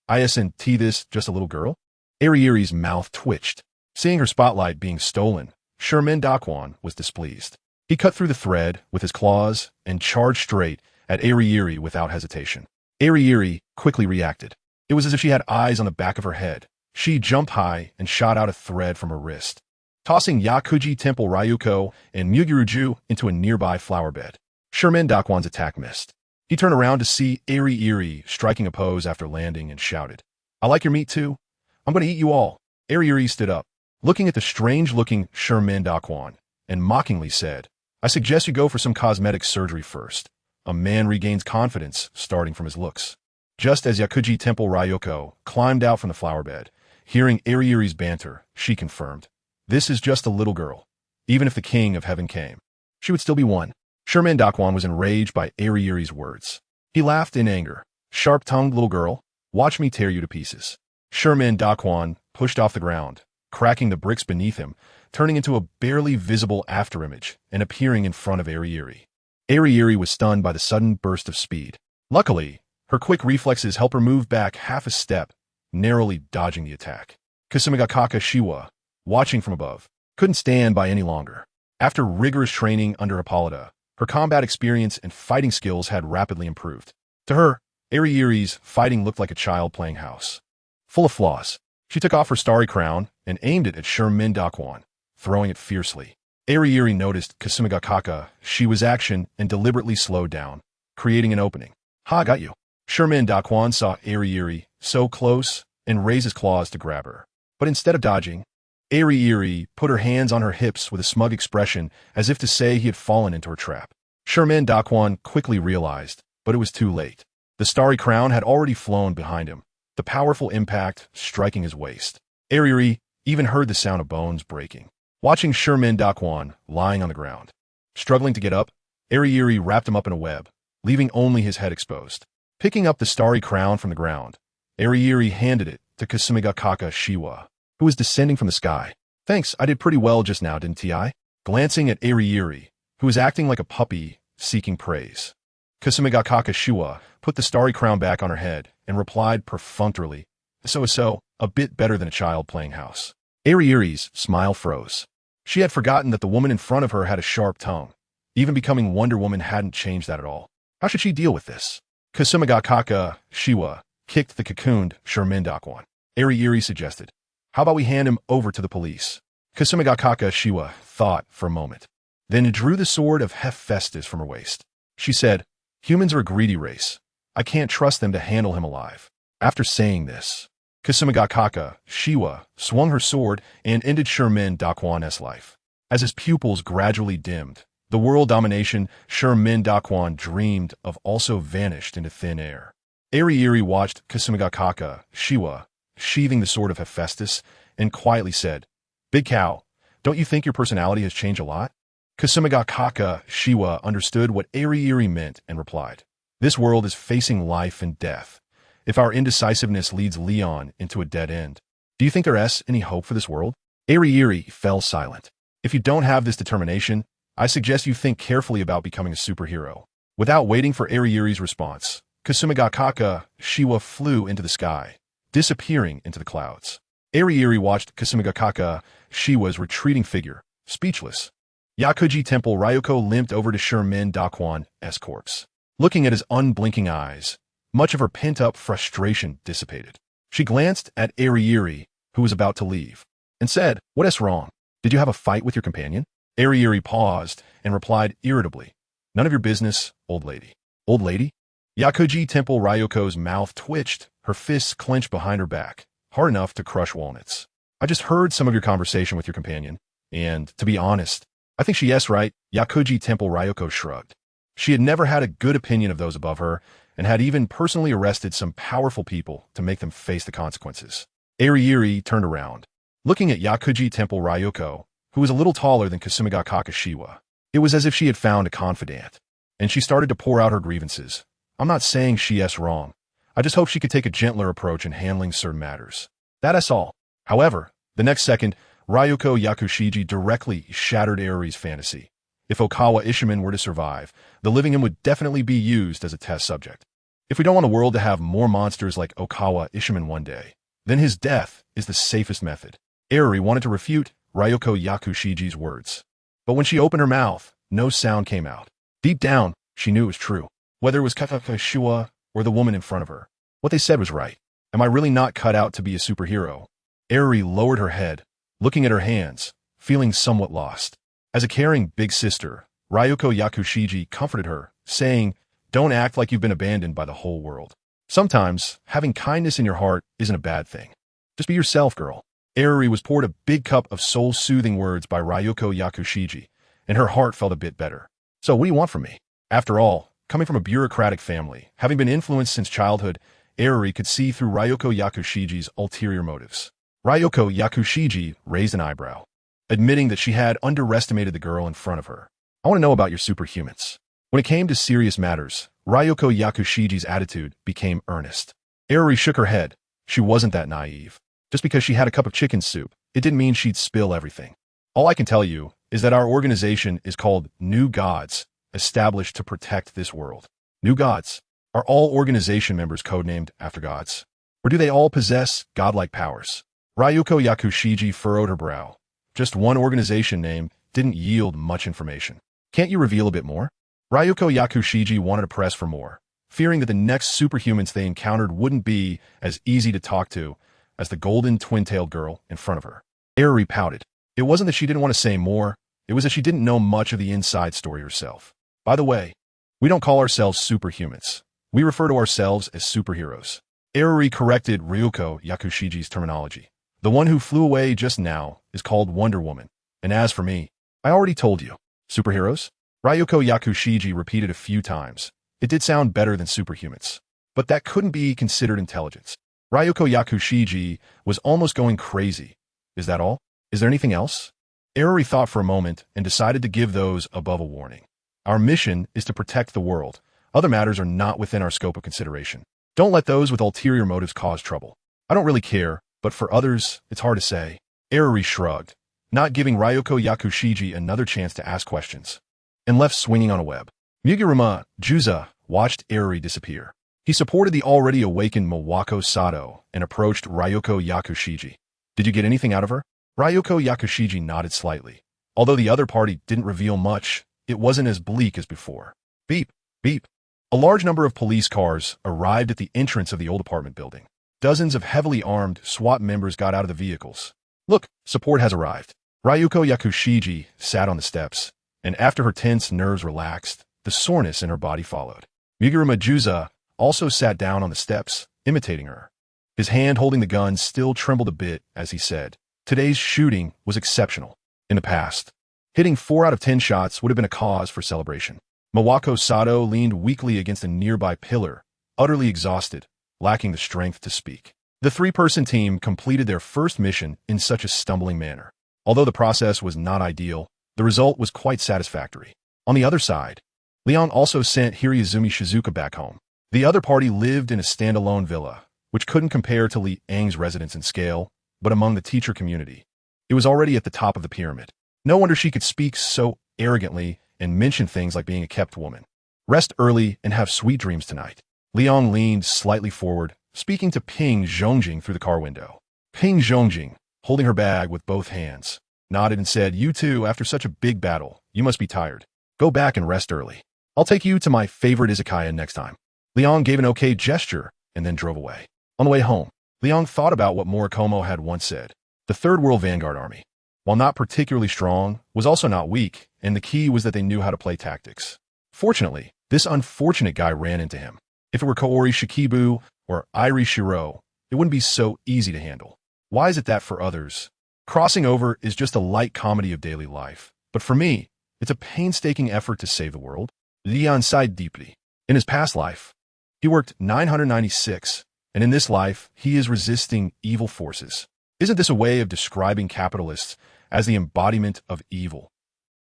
"Isn't this just a little girl?" Ariiri's mouth twitched. Seeing her spotlight being stolen, Sherman Dakwon was displeased. He cut through the thread with his claws and charged straight at Ariiri without hesitation. Ariiri quickly reacted. It was as if she had eyes on the back of her head. She jumped high and shot out a thread from her wrist. tossing Yakuji Temple Ryuko and Mugiruju into a nearby flower bed. Sherman Dakwan's attack missed. He turned around to see Eri striking a pose after landing and shouted, "I like your meat too. I'm going to eat you all." Eri stood up, looking at the strange-looking Sherman Dakwan, and mockingly said, "I suggest you go for some cosmetic surgery first." A man regains confidence starting from his looks. Just as Yakuji Temple Ryuko climbed out from the flower bed, hearing Eri's banter, she confirmed, "This is just a little girl. Even if the king of heaven came, she would still be one." Sherman Dakwan was enraged by Eri's words. He laughed in anger. "Sharp-tongued little girl, watch me tear you to pieces." Sherman Dakwan pushed off the ground, cracking the bricks beneath him, turning into a barely visible afterimage and appearing in front of Eri. Eri was stunned by the sudden burst of speed. Luckily, her quick reflexes helped her move back half a step, narrowly dodging the attack. Kasumigakaka Shiwa, watching from above, couldn't stand by any longer. After rigorous training under Hippolyta, her combat experience and fighting skills had rapidly improved. To her, Eri's fighting looked like a child playing house. Full of flaws, she took off her starry crown and aimed it at Sherman Dakwan, throwing it fiercely. Eri noticed Kasumigakaka Shiwa's action and deliberately slowed down, creating an opening. "Ha, got you." Sherman Dakwan saw Eri so close and raised his claws to grab her. But instead of dodging, Eri put her hands on her hips with a smug expression as if to say he had fallen into her trap. Sherman Dakwan quickly realized, but it was too late. The starry crown had already flown behind him, the powerful impact striking his waist. Eri even heard the sound of bones breaking. Watching Sherman Dakwan lying on the ground, struggling to get up, Eri wrapped him up in a web, leaving only his head exposed. Picking up the starry crown from the ground, Eri handed it to Kasumigakaka Shiwa, who was descending from the sky. "Thanks, I did pretty well just now, didn't I?" Glancing at Eri, who was acting like a puppy seeking praise. Kasumigakaka Shiwa put the starry crown back on her head and replied perfunctorily, So, a bit better than a child playing house." Eri's smile froze. She had forgotten that the woman in front of her had a sharp tongue. Even becoming Wonder Woman hadn't changed that at all. How should she deal with this? Kasumigakaka Shiwa kicked the cocooned Sherman Dakwan. Eri suggested, "How about we hand him over to the police?" Kasumigakaka Shiwa thought for a moment, then drew the sword of Hephaestus from her waist. She said, "Humans are a greedy race. I can't trust them to handle him alive." After saying this, Kasumigakaka Shiwa swung her sword and ended Sherman Dakwan's life. As his pupils gradually dimmed, the world domination Sherman Dakwan dreamed of also vanished into thin air. Eri watched Kasumigakaka Shiwa sheathing the sword of Hephaestus and quietly said, "Big cow, don't you think your personality has changed a lot?" Kasumigakaka Shiwa understood what Eri meant and replied, "This world is facing life and death. If our indecisiveness leads Leon into a dead end, do you think there's any hope for this world?" Eri fell silent. "If you don't have this determination, I suggest you think carefully about becoming a superhero." Without waiting for Eri's response, Kasumigakaka Shiwa flew into the sky, disappearing into the clouds. Eri watched Kasumigakaka Shiwa's retreating figure, speechless. Yakuji Temple Ryuko limped over to Sherman Dakwan's corpse. Looking at his unblinking eyes, much of her pent-up frustration dissipated. She glanced at Eri, who was about to leave, and said, "What's wrong? Did you have a fight with your companion?" Eri paused and replied irritably, "None of your business, old lady." "Old lady?" Yakuji Temple Ryuko's mouth twitched, her fists clenched behind her back, hard enough to crush walnuts. "I just heard some of your conversation with your companion, and, to be honest, I think she's right." Yakuji Temple Ryuko shrugged. She had never had a good opinion of those above her, and had even personally arrested some powerful people to make them face the consequences. Eri turned around, looking at Yakuji Temple Ryuko, who was a little taller than Kasumigakaka Shiwa. It was as if she had found a confidant, and she started to pour out her grievances. "I'm not saying she's wrong. I just hope she could take a gentler approach in handling certain matters. That's all." However, the next second, Ryuko Yakushiji directly shattered Eri's fantasy. If Okawa Ishiman were to survive, the living him would definitely be used as a test subject. If we don't want the world to have more monsters like Okawa Ishiman one day, then his death is the safest method. Eri wanted to refute Ryuko Yakushiji's words. But when she opened her mouth, no sound came out. Deep down, she knew it was true. Whether it was Kasumigakaka Shiwa or the woman in front of her, what they said was right. Am I really not cut out to be a superhero? Eri lowered her head, looking at her hands, feeling somewhat lost. As a caring big sister, Ryuko Yakushiji comforted her, saying, "Don't act like you've been abandoned by the whole world. Sometimes, having kindness in your heart isn't a bad thing. Just be yourself, girl." Eruri was poured a big cup of soul-soothing words by Ryuko Yakushiji, and her heart felt a bit better. "So what do you want from me?" After all, coming from a bureaucratic family, having been influenced since childhood, Eruri could see through Ryuko Yakushiji's ulterior motives. Ryuko Yakushiji raised an eyebrow, admitting that she had underestimated the girl in front of her. "I want to know about your superhumans." When it came to serious matters, Ryuko Yakushiji's attitude became earnest. Eruri shook her head. She wasn't that naive. Just because she had a cup of chicken soup, it didn't mean she'd spill everything. "All I can tell you is that our organization is called New Gods, established to protect this world." New Gods? Are all organization members codenamed after gods? Or do they all possess godlike powers? Ryuko Yakushiji furrowed her brow. Just one organization name didn't yield much information. "Can't you reveal a bit more?" Ryuko Yakushiji wanted to press for more, fearing that the next superhumans they encountered wouldn't be as easy to talk to as the golden twin-tailed girl in front of her. Eruri pouted. It wasn't that she didn't want to say more, it was that she didn't know much of the inside story herself. "By the way, we don't call ourselves superhumans. We refer to ourselves as superheroes." Eruri corrected Ryuko Yakushiji's terminology. "The one who flew away just now is called Wonder Woman. And as for me, I already told you." "Superheroes?" Ryuko Yakushiji repeated a few times. It did sound better than superhumans. But that couldn't be considered intelligence. Ryuko Yakushiji was almost going crazy. "Is that all? Is there anything else?" Eruri thought for a moment and decided to give those above a warning. "Our mission is to protect the world. Other matters are not within our scope of consideration. Don't let those with ulterior motives cause trouble. I don't really care, but for others, it's hard to say." Eruri shrugged, not giving Ryuko Yakushiji another chance to ask questions, and left swinging on a web. Muguruma Juza watched Eruri disappear. He supported the already awakened Mawako Sato and approached Ryuko Yakushiji. "Did you get anything out of her?" Ryuko Yakushiji nodded slightly. Although the other party didn't reveal much, it wasn't as bleak as before. Beep, beep. A large number of police cars arrived at the entrance of the old apartment building. Dozens of heavily armed SWAT members got out of the vehicles. "Look, support has arrived." Ryuko Yakushiji sat on the steps, and after her tense nerves relaxed, the soreness in her body followed. Muguruma Juza also sat down on the steps, imitating her. His hand holding the gun still trembled a bit as he said, "Today's shooting was exceptional. In the past, hitting 4 out of 10 shots would have been a cause for celebration." Mawako Sato leaned weakly against a nearby pillar, utterly exhausted, lacking the strength to speak. The 3-person team completed their first mission in such a stumbling manner. Although the process was not ideal, the result was quite satisfactory. On the other side, Leon also sent Hiraizumi Shizuka back home. The other party lived in a standalone villa, which couldn't compare to Li Ang's residence in scale, but among the teacher community, it was already at the top of the pyramid. No wonder she could speak so arrogantly and mention things like being a kept woman. "Rest early and have sweet dreams tonight." Liang leaned slightly forward, speaking to Ping Zhongjing through the car window. Ping Zhongjing, holding her bag with both hands, nodded and said, "You too, after such a big battle, you must be tired. Go back and rest early. I'll take you to my favorite izakaya next time." Liang gave an okay gesture and then drove away. On the way home, Liang thought about what Morikomo had once said. The Third World Vanguard Army, while not particularly strong, was also not weak, and the key was that they knew how to play tactics. Fortunately, this unfortunate guy ran into him. If it were Kaori Shikibu or Airi Shiro, it wouldn't be so easy to handle. Why is it that for others, crossing over is just a light comedy of daily life, but for me, it's a painstaking effort to save the world? Lian sighed deeply. In his past life, he worked 996, and in this life, he is resisting evil forces. Isn't this a way of describing capitalists as the embodiment of evil?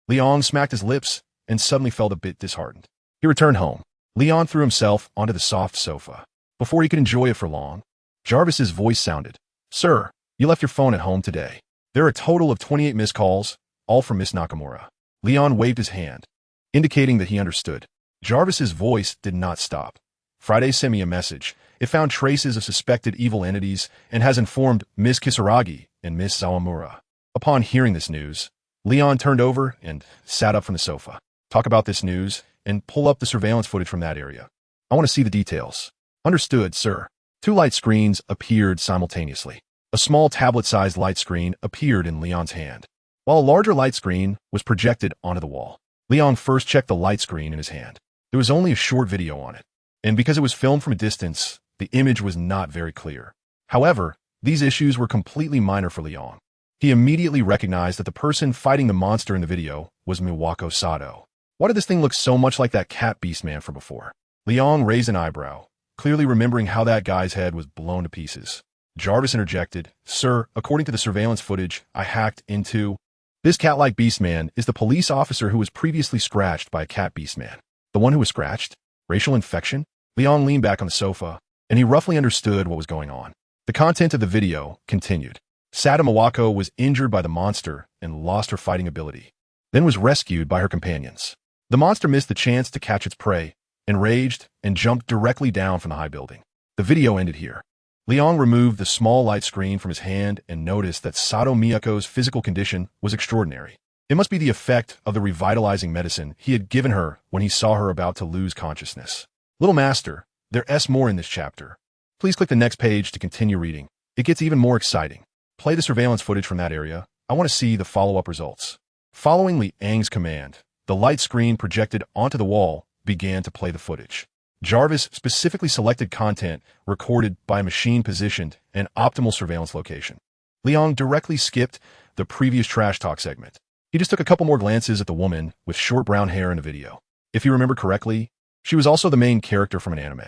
Leon smacked his lips and suddenly felt a bit disheartened. He returned home. Leon threw himself onto the soft sofa. Before he could enjoy it for long, Jarvis's voice sounded. "Sir, you left your phone at home today. There are a total of 28 missed calls, all from Miss Nakamura." Leon waved his hand, indicating that he understood. Jarvis's voice did not stop. "Friday sent me a message. It found traces of suspected evil entities and has informed Miss Kisaragi and Miss Sawamura." Upon hearing this news, Leon turned over and sat up from the sofa. "Talk about this news and pull up the surveillance footage from that area. I want to see the details." "Understood, sir." 2 light screens appeared simultaneously. A small tablet-sized light screen appeared in Leon's hand. while a larger light screen was projected onto the wall. Liang first checked the light screen in his hand. There was only a short video on it, and because it was filmed from a distance, the image was not very clear. However, these issues were completely minor for Liang. He immediately recognized that the person fighting the monster in the video was Miwako Sato. Why did this thing look so much like that cat beast man from before? Liang raised an eyebrow, clearly remembering how that guy's head was blown to pieces. Jarvis interjected, "Sir, according to the surveillance footage I hacked into, this cat-like beastman is the police officer who was previously scratched by a cat beastman." The one who was scratched? Racial infection? Liang leaned back on the sofa, and he roughly understood what was going on. The content of the video continued. Sato Miwako was injured by the monster and lost her fighting ability, then was rescued by her companions. The monster missed the chance to catch its prey, enraged, and jumped directly down from the high building. The video ended here. Liang removed the small light screen from his hand and noticed that Sato Miyako's physical condition was extraordinary. It must be the effect of the revitalizing medicine he had given her when he saw her about to lose consciousness. Little Master, there's more in this chapter. Please click the next page to continue reading. It gets even more exciting. Play the surveillance footage from that area. I want to see the follow-up results. Following Liang's command, the light screen projected onto the wall began to play the footage. Jarvis specifically selected content recorded by a machine positioned in optimal surveillance location. Liang directly skipped the previous trash talk segment. He just took a couple more glances at the woman with short brown hair in the video. If you remember correctly, she was also the main character from an anime.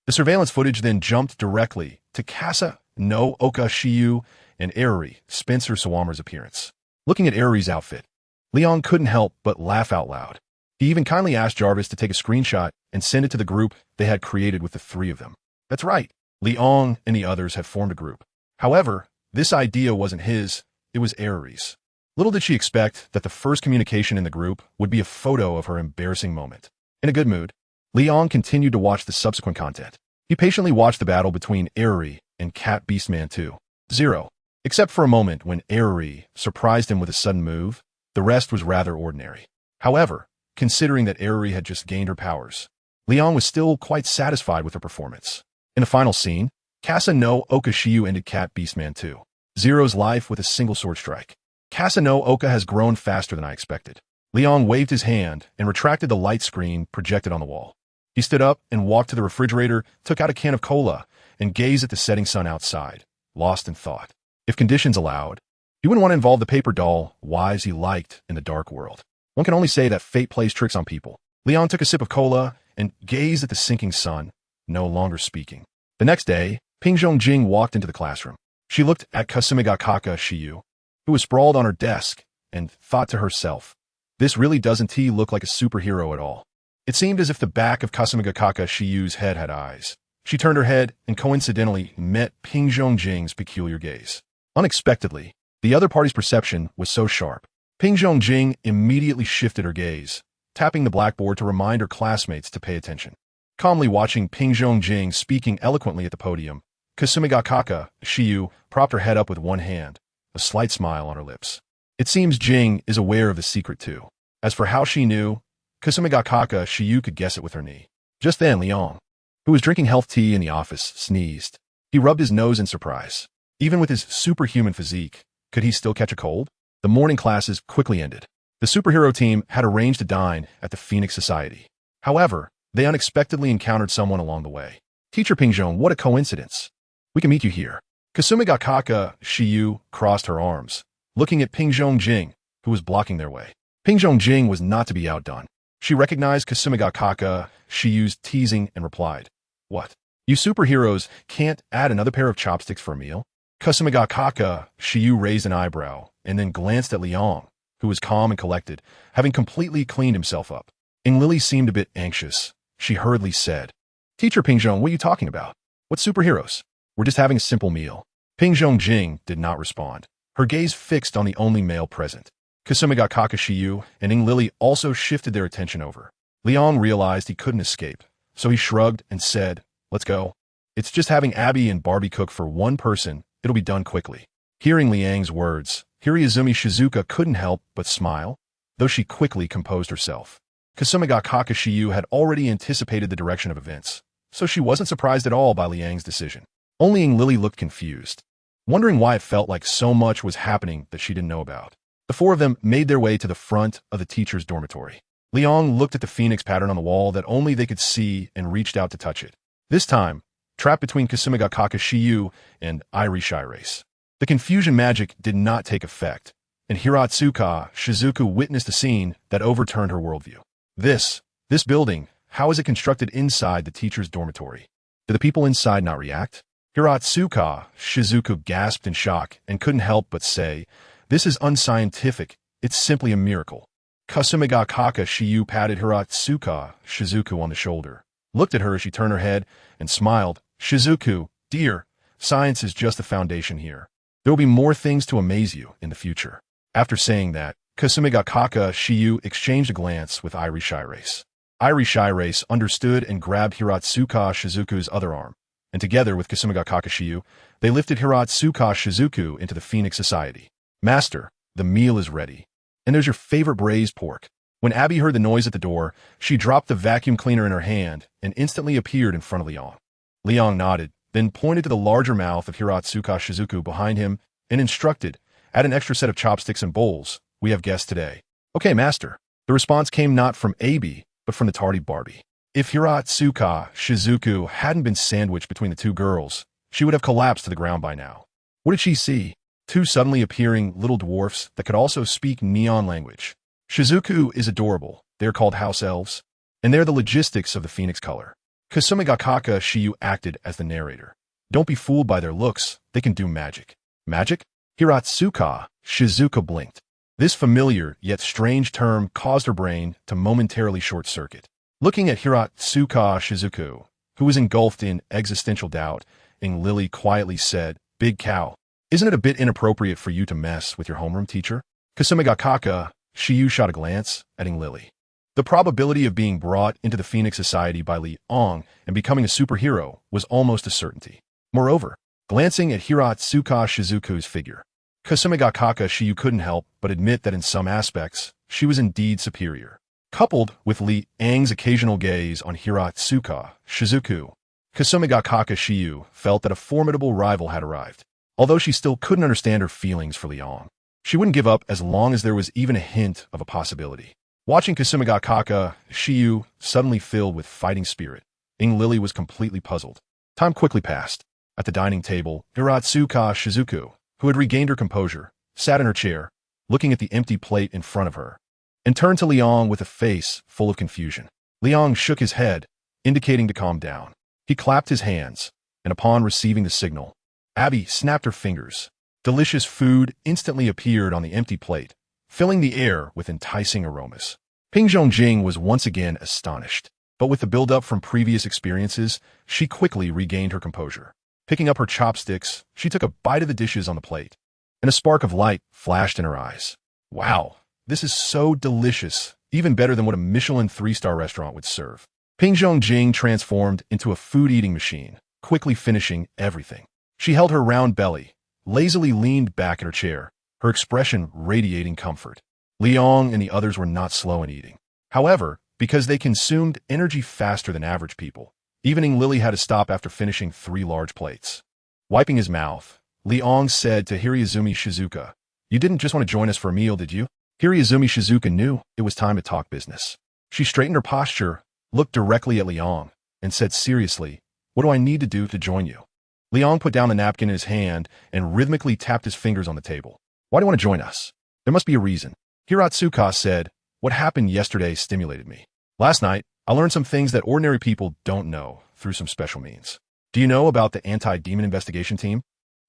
The surveillance footage then jumped directly to Kasa no Oka Shiyu and Eruri, Spencer Sawamura's appearance. Looking at Eruri's outfit, Liang couldn't help but laugh out loud. He even kindly asked Jarvis to take a screenshot and send it to the group they had created with the three of them. That's right, Liang and the others had formed a group. However, this idea wasn't his, it was Eruri's. Little did she expect that the first communication in the group would be a photo of her embarrassing moment. In a good mood, Liang continued to watch the subsequent content. He patiently watched the battle between Eruri and Cat Beastman 2.0. Except for a moment when Eruri surprised him with a sudden move, the rest was rather ordinary. However, considering that Eruri had just gained her powers, Liang was still quite satisfied with her performance. In the final scene, Kasa no Oka Shiyu ended Cat Beastman 2.0's life with a single sword strike. Kasa no Oka has grown faster than I expected. Liang waved his hand and retracted the light screen projected on the wall. He stood up and walked to the refrigerator, took out a can of cola, and gazed at the setting sun outside, lost in thought. If conditions allowed, he wouldn't want to involve the paper doll, wise he liked in the dark world. One can only say that fate plays tricks on people. Liang took a sip of cola and gazed at the sinking sun, no longer speaking. The next day, Pingjong Jing walked into the classroom. She looked at Kasumigakaka Shiyu, who was sprawled on her desk, and thought to herself, this really doesn't look like a superhero at all. It seemed as if the back of Kasumigakaka Shiyu's head had eyes. She turned her head and coincidentally met Pingjong Jing's peculiar gaze. Unexpectedly, the other party's perception was so sharp. Pingjong Jing immediately shifted her gaze, tapping the blackboard to remind her classmates to pay attention. Calmly watching Pingjong Jing speaking eloquently at the podium, Kasumigakaka Shiyu propped her head up with one hand, a slight smile on her lips. It seems Jing is aware of the secret too. As for how she knew, Kasumigakaka Shiyu could guess it with her knee. Just then Liang, who was drinking health tea in the office, sneezed. He rubbed his nose in surprise. Even with his superhuman physique, could he still catch a cold? The morning classes quickly ended. The superhero team had arranged to dine at the Phoenix Society. However, they unexpectedly encountered someone along the way. Teacher Pingjong, what a coincidence. We can meet you here. Kasumigakaka Shiyu crossed her arms, looking at Pingjong Jing, who was blocking their way. Pingjong Jing was not to be outdone. She recognized Kasumigakaka Shiyu's teasing and replied, "What? You superheroes can't add another pair of chopsticks for a meal?" Kasumigakaka Shiyu raised an eyebrow and then glanced at Liang, who was calm and collected, having completely cleaned himself up. Lily seemed a bit anxious. She hurriedly said, "Teacher Pingjong, what are you talking about? What superheroes? We're just having a simple meal." Pingjong Jing did not respond, her gaze fixed on the only male present. Kasumigakaka Shiyu and Lily also shifted their attention over. Liang realized he couldn't escape, so he shrugged and said, "Let's go. It's just having Abby and Barbie cook for one person. It'll be done quickly." Hearing Liang's words, Hiraizumi Shizuka couldn't help but smile, though she quickly composed herself. Kasumigakaka Shiyu had already anticipated the direction of events, so she wasn't surprised at all by Liang's decision. Only Lily looked confused, wondering why it felt like so much was happening that she didn't know about. The The four of them made their way to the front of the teacher's dormitory. Liang looked at the phoenix pattern on the wall that only they could see and reached out to touch it. This time, trapped between Kasumigakaka Shiyu and Heroines. The confusion magic did not take effect, and Hiratsuka Shizuku witnessed a scene that overturned her worldview. This building, how is it constructed inside the teacher's dormitory? Do the people inside not react? Hiratsuka Shizuku gasped in shock and couldn't help but say, "This is unscientific. It's simply a miracle." Kasumigakaka Shiyu patted Hiratsuka Shizuku on the shoulder, looked at her as she turned her head, and smiled. "Shizuku, dear, science is just the foundation here. There will be more things to amaze you in the future." After saying that, Kasumigakaka Shiyu exchanged a glance with Heroines. Heroines understood and grabbed Hiratsuka Shizuku's other arm, and together with Kasumigakaka Shiyu, they lifted Hiratsuka Shizuku into the Phoenix Society. "Master, the meal is ready. And there's your favorite braised pork." When Abby heard the noise at the door, she dropped the vacuum cleaner in her hand and instantly appeared in front of Liang. Liang nodded, then pointed to the larger mouth of Hiratsuka Shizuku behind him and instructed, "Add an extra set of chopsticks and bowls. We have guests today." "Okay, master." The response came not from Abby, but from the tardy Barbie. If Hiratsuka Shizuku hadn't been sandwiched between the two girls, she would have collapsed to the ground by now. What did she see? Two suddenly appearing little dwarfs that could also speak neon language. Shizuku is adorable. They're called house elves, and they're the logistics of the phoenix color. Kasumigakaka Shiyu acted as the narrator. Don't be fooled by their looks. They can do magic. Magic? Hiratsuka Shizuka blinked. This familiar yet strange term caused her brain to momentarily short-circuit. Looking at Hiratsuka Shizuku, who was engulfed in existential doubt, Lily quietly said, "Big cow, isn't it a bit inappropriate for you to mess with your homeroom teacher?" Kasumigakaka Shiyu shot a glance at Lily. The probability of being brought into the Phoenix Society by Liang and becoming a superhero was almost a certainty. Moreover, glancing at Hiratsuka Shizuku's figure, Kasumigakaka Shiyu couldn't help but admit that in some aspects, she was indeed superior. Coupled with Liang's occasional gaze on Hiratsuka Shizuku, Kasumigakaka Shiyu felt that a formidable rival had arrived. Although she still couldn't understand her feelings for Liang, she wouldn't give up as long as there was even a hint of a possibility. Watching Kasumigakaka Shiyu suddenly filled with fighting spirit, Lily was completely puzzled. Time quickly passed. At the dining table, Hiratsuka Shizuku, who had regained her composure, sat in her chair, looking at the empty plate in front of her, and turned to Liang with a face full of confusion. Liang shook his head, indicating to calm down. He clapped his hands, and upon receiving the signal, Abby snapped her fingers. Delicious food instantly appeared on the empty plate, filling the air with enticing aromas. Ping Zhongjing was once again astonished, but with the buildup from previous experiences, she quickly regained her composure. Picking up her chopsticks, she took a bite of the dishes on the plate, and a spark of light flashed in her eyes. "Wow, this is so delicious, even better than what a Michelin 3-star restaurant would serve." Ping Zhongjing transformed into a food-eating machine, quickly finishing everything. She held her round belly, lazily leaned back in her chair, her expression radiating comfort. Liang and the others were not slow in eating. However, because they consumed energy faster than average people, even Lily had to stop after finishing 3 large plates. Wiping his mouth, Liang said to Hiratsuka Shizuka, "You didn't just want to join us for a meal, did you?" Hiratsuka Shizuka knew it was time to talk business. She straightened her posture, looked directly at Liang, and said seriously, "What do I need to do to join you?" Liang put down the napkin in his hand and rhythmically tapped his fingers on the table. "Why do you want to join us? There must be a reason." Hiratsuka said, "What happened yesterday stimulated me. Last night, I learned some things that ordinary people don't know through some special means. Do you know about the anti-demon investigation team?"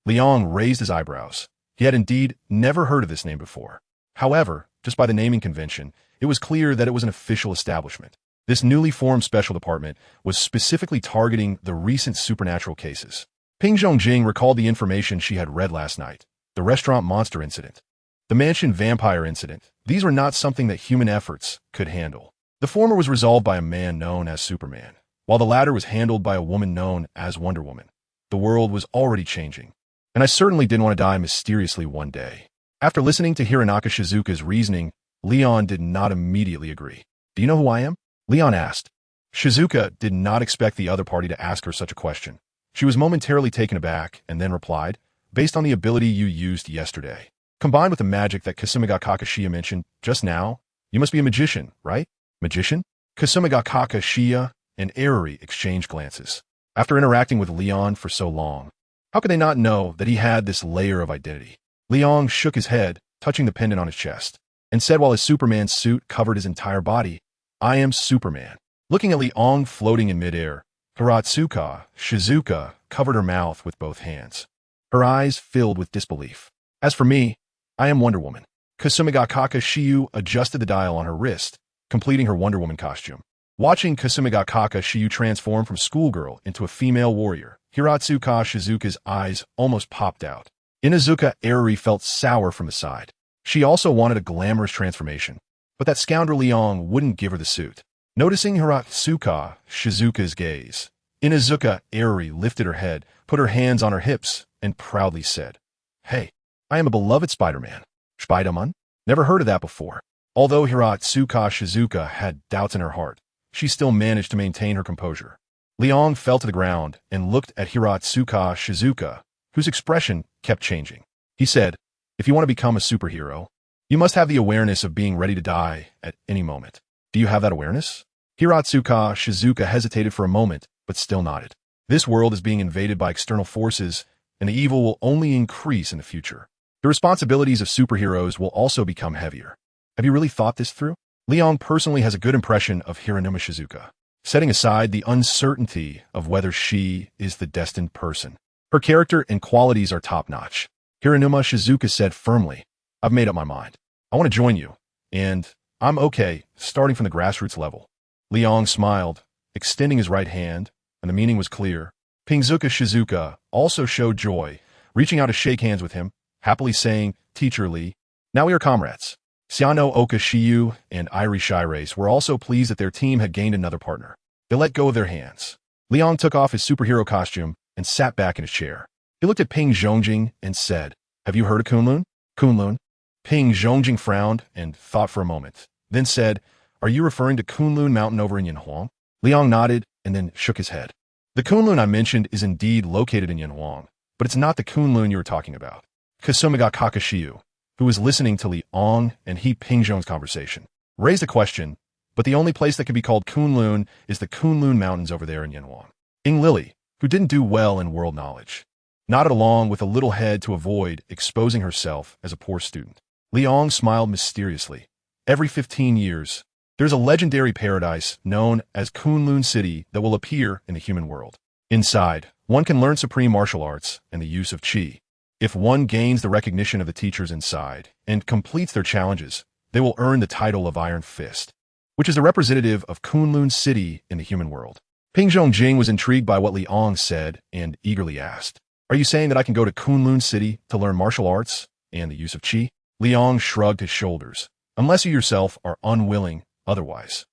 Liang raised his eyebrows. He had indeed never heard of this name before. However, just by the naming convention, it was clear that it was an official establishment. This newly formed special department was specifically targeting the recent supernatural cases. Ping Zhongjing recalled the information she had read last night: the restaurant monster incident, the mansion vampire incident. These were not something that human efforts could handle. The former was resolved by a man known as Superman, while the latter was handled by a woman known as Wonder Woman. The world was already changing, and I certainly didn't want to die mysteriously one day. After listening to Hiranaka Shizuka's reasoning, Leon did not immediately agree. "Do you know who I am?" Leon asked. Shizuka did not expect the other party to ask her such a question. She was momentarily taken aback and then replied, "Based on the ability you used yesterday, Combined with the magic that Kasumiga Kakashiya mentioned just now, you must be a magician, right? Magician? Kasumiga Kakashiya and Eruri exchanged glances. After interacting with Leon for so long, how could they not know that he had this layer of identity? Leon shook his head, touching the pendant on his chest, and said while his Superman suit covered his entire body, "I am Superman." Looking at Leon floating in midair, Hiratsuka Shizuka covered her mouth with both hands. Her eyes filled with disbelief. "As for me, I am Wonder Woman." Kasumiga Kakashiyu adjusted the dial on her wrist, completing her Wonder Woman costume. Watching Kasumiga Kakashiyu transform from schoolgirl into a female warrior, Hiratsuka Shizuka's eyes almost popped out. Inuzuka Eruri felt sour from the side. She also wanted a glamorous transformation, but that scoundrel Leon wouldn't give her the suit. Noticing Hiratsuka Shizuka's gaze, Inuzuka Eruri lifted her head, put her hands on her hips, and proudly said, "Hey, I am a beloved Spider-Man." Spider-Man? Never heard of that before. Although Hiratsuka Shizuka had doubts in her heart, she still managed to maintain her composure. Leon fell to the ground and looked at Hiratsuka Shizuka, whose expression kept changing. He said, "If you want to become a superhero, you must have the awareness of being ready to die at any moment. Do you have that awareness?" Hiratsuka Shizuka hesitated for a moment, but still nodded. This world is being invaded by external forces, and the evil will only increase in the future. The responsibilities of superheroes will also become heavier. Have you really thought this through? Leon personally has a good impression of Hiranuma Shizuka, setting aside the uncertainty of whether she is the destined person. Her character and qualities are top-notch. Hiranuma Shizuka said firmly, "I've made up my mind. I want to join you, and I'm okay starting from the grassroots level." Leon smiled, extending his right hand, and the meaning was clear. Pingzuka Shizuka also showed joy, reaching out to shake hands with him, happily saying, "Teacher Lee, now we are comrades." Siano Okashiyu and Irie Shirace were also pleased that their team had gained another partner. They let go of their hands. Leon took off his superhero costume and sat back in his chair. He looked at Ping Zhongjing and said, "Have you heard of Kunlun?" "Kunlun?" Ping Zhongjing frowned and thought for a moment, then said, "Are you referring to Kunlun Mountain over in Yanhuang?" Leon nodded and then shook his head. "The Kunlun I mentioned is indeed located in Yanhuang, but it's not the Kunlun you were talking about." Kasumiga Kakashiyu, who was listening to Li Ong and He Pingzhong's conversation, raised a question, but the only place that can be called Kunlun is the Kunlun Mountains over there in Yanhuang. Ing Lily, who didn't do well in world knowledge, nodded along with a little head to avoid exposing herself as a poor student. Li Ong smiled mysteriously. Every 15 years, there's a legendary paradise known as Kunlun City that will appear in the human world. Inside, one can learn supreme martial arts and the use of qi. If one gains the recognition of the teachers inside and completes their challenges, they will earn the title of Iron Fist, which is the representative of Kunlun City in the human world. Ping Zhongjing was intrigued by what Li Ong said and eagerly asked, "Are you saying that I can go to Kunlun City to learn martial arts and the use of qi?" Li Ong shrugged his shoulders, "Unless you yourself are unwilling otherwise."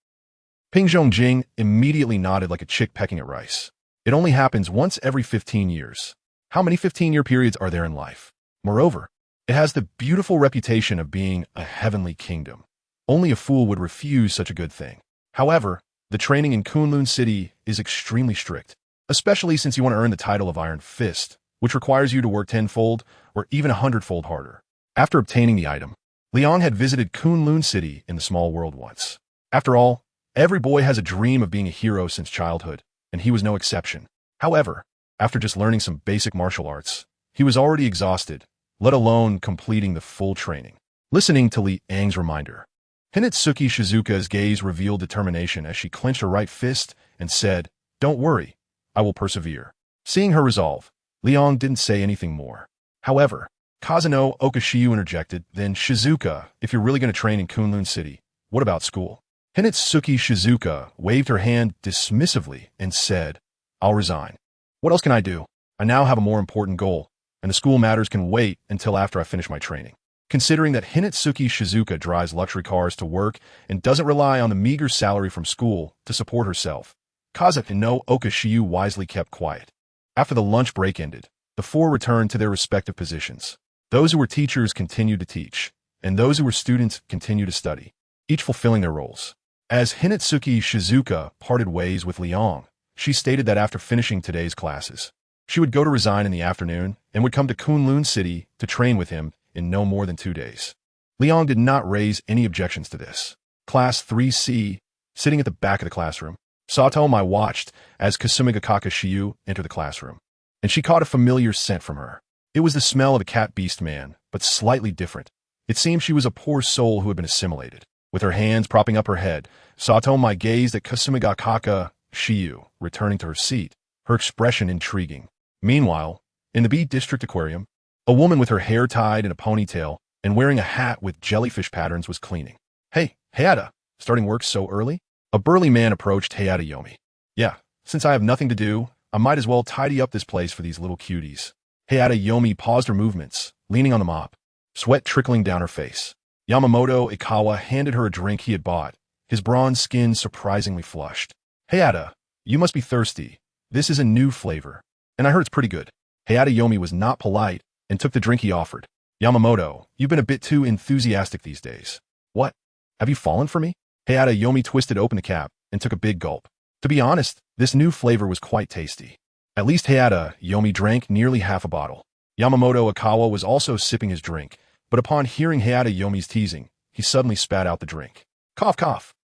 Ping Zhongjing immediately nodded like a chick pecking at rice. It only happens once every 15 years. How many 15-year periods are there in life? Moreover, it has the beautiful reputation of being a heavenly kingdom. Only a fool would refuse such a good thing. However, the training in Kunlun City is extremely strict, especially since you want to earn the title of Iron Fist, which requires you to work tenfold or even 100-fold harder. After obtaining the item, Leon had visited Kunlun City in the small world once. After all, every boy has a dream of being a hero since childhood, and he was no exception. However, after just learning some basic martial arts, he was already exhausted, let alone completing the full training. Listening to Li Ang's reminder, Hinatsuki Shizuka's gaze revealed determination as she clenched her right fist and said, "Don't worry, I will persevere." Seeing her resolve, Leon didn't say anything more. However, Kazuno Okashiyu interjected, "Then Shizuka, if you're really going to train in Kunlun City, what about school?" Hinatsuki Shizuka waved her hand dismissively and said, "I'll resign. What else can I do? I now have a more important goal, and the school matters can wait until after I finish my training." Considering that Hinatsuki Shizuka drives luxury cars to work and doesn't rely on the meager salary from school to support herself, Kazuno Okashiyu wisely kept quiet. After the lunch break ended, the four returned to their respective positions. Those who were teachers continued to teach, and those who were students continued to study, each fulfilling their roles. As Hinatsuki Shizuka parted ways with Leon, she stated that after finishing today's classes, she would go to resign in the afternoon and would come to Kunlun City to train with him in no more than 2 days. Liang did not raise any objections to this. Class 3C, sitting at the back of the classroom, Satomi watched as Kasumigakaka Shiyu entered the classroom, and she caught a familiar scent from her. It was the smell of a cat beast man, but slightly different. It seemed she was a poor soul who had been assimilated. With her hands propping up her head, Satomi gazed at Kasumigakaka Shiyu, returning to her seat, her expression intriguing. Meanwhile, in the B District Aquarium, a woman with her hair tied in a ponytail and wearing a hat with jellyfish patterns was cleaning. "Hey, Hayata, starting work so early?" A burly man approached Hayata Yomi. "Yeah, since I have nothing to do, I might as well tidy up this place for these little cuties." Hayata Yomi paused her movements, leaning on the mop, sweat trickling down her face. Yamamoto Ikawa handed her a drink he had bought, his bronze skin surprisingly flushed. "Hayata, you must be thirsty. This is a new flavor, and I heard it's pretty good." Hayata Yomi was not polite and took the drink he offered. "Yamamoto, you've been a bit too enthusiastic these days." "What? Have you fallen for me?" Hayata Yomi twisted open the cap and took a big gulp. To be honest, this new flavor was quite tasty. At least Hayata Yomi drank nearly half a bottle. Yamamoto Ikawa was also sipping his drink, but upon hearing Hayata Yomi's teasing, he suddenly spat out the drink. Cough, cough.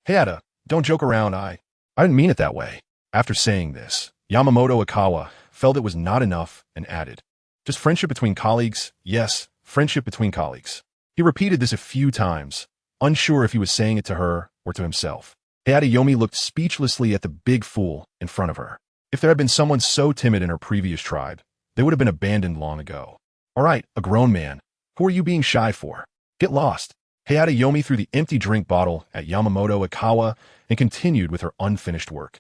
"Hayata, don't joke around, I didn't mean it that way." After saying this, Yamamoto Ikawa felt it was not enough and added, "Just friendship between colleagues, yes, friendship between colleagues." He repeated this a few times, unsure if he was saying it to her or to himself. Hayata Yomi looked speechlessly at the big fool in front of her. If there had been someone so timid in her previous tribe, they would have been abandoned long ago. "All right, a grown man. Who are you being shy for? Get lost." Hayata Yomi threw the empty drink bottle at Yamamoto Ikawa and continued with her unfinished work.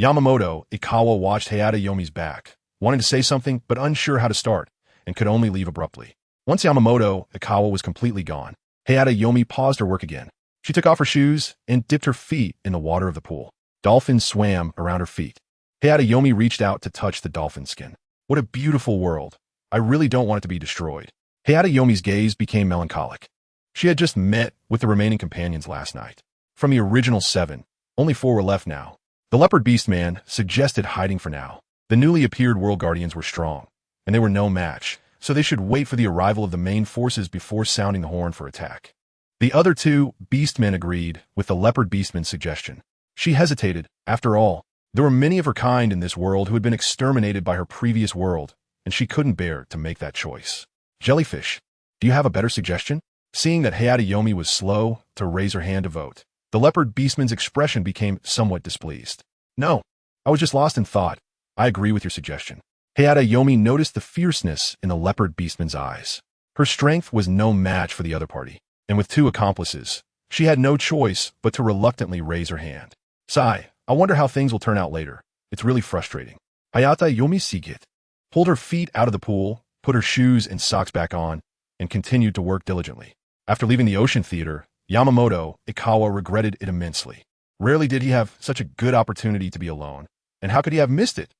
Yamamoto Ikawa watched Hayata Yomi's back, wanting to say something but unsure how to start, and could only leave abruptly. Once Yamamoto Ikawa was completely gone, Hayata Yomi paused her work again. She took off her shoes and dipped her feet in the water of the pool. Dolphins swam around her feet. Hayata Yomi reached out to touch the dolphin skin. "What a beautiful world. I really don't want it to be destroyed." Hayata Yomi's gaze became melancholic. She had just met with the remaining companions last night. From the original 7, only 4 were left now. The leopard beast man suggested hiding for now. The newly appeared world guardians were strong, and they were no match, so they should wait for the arrival of the main forces before sounding the horn for attack. The other 2 beastmen agreed with the leopard beastman's suggestion. She hesitated. After all, there were many of her kind in this world who had been exterminated by her previous world, and she couldn't bear to make that choice. "Jellyfish, do you have a better suggestion?" Seeing that Hayata Yomi was slow to raise her hand to vote, the leopard beastman's expression became somewhat displeased. "No, I was just lost in thought. I agree with your suggestion." Hayata Yomi noticed the fierceness in the leopard beastman's eyes. Her strength was no match for the other party, and with 2 accomplices, she had no choice but to reluctantly raise her hand. "Sigh, I wonder how things will turn out later. It's really frustrating." Hayata Yomi Sigit pulled her feet out of the pool, put her shoes and socks back on, and continued to work diligently. After leaving the Ocean Theater, Yamamoto Ikawa regretted it immensely. Rarely did he have such a good opportunity to be alone, and how could he have missed it?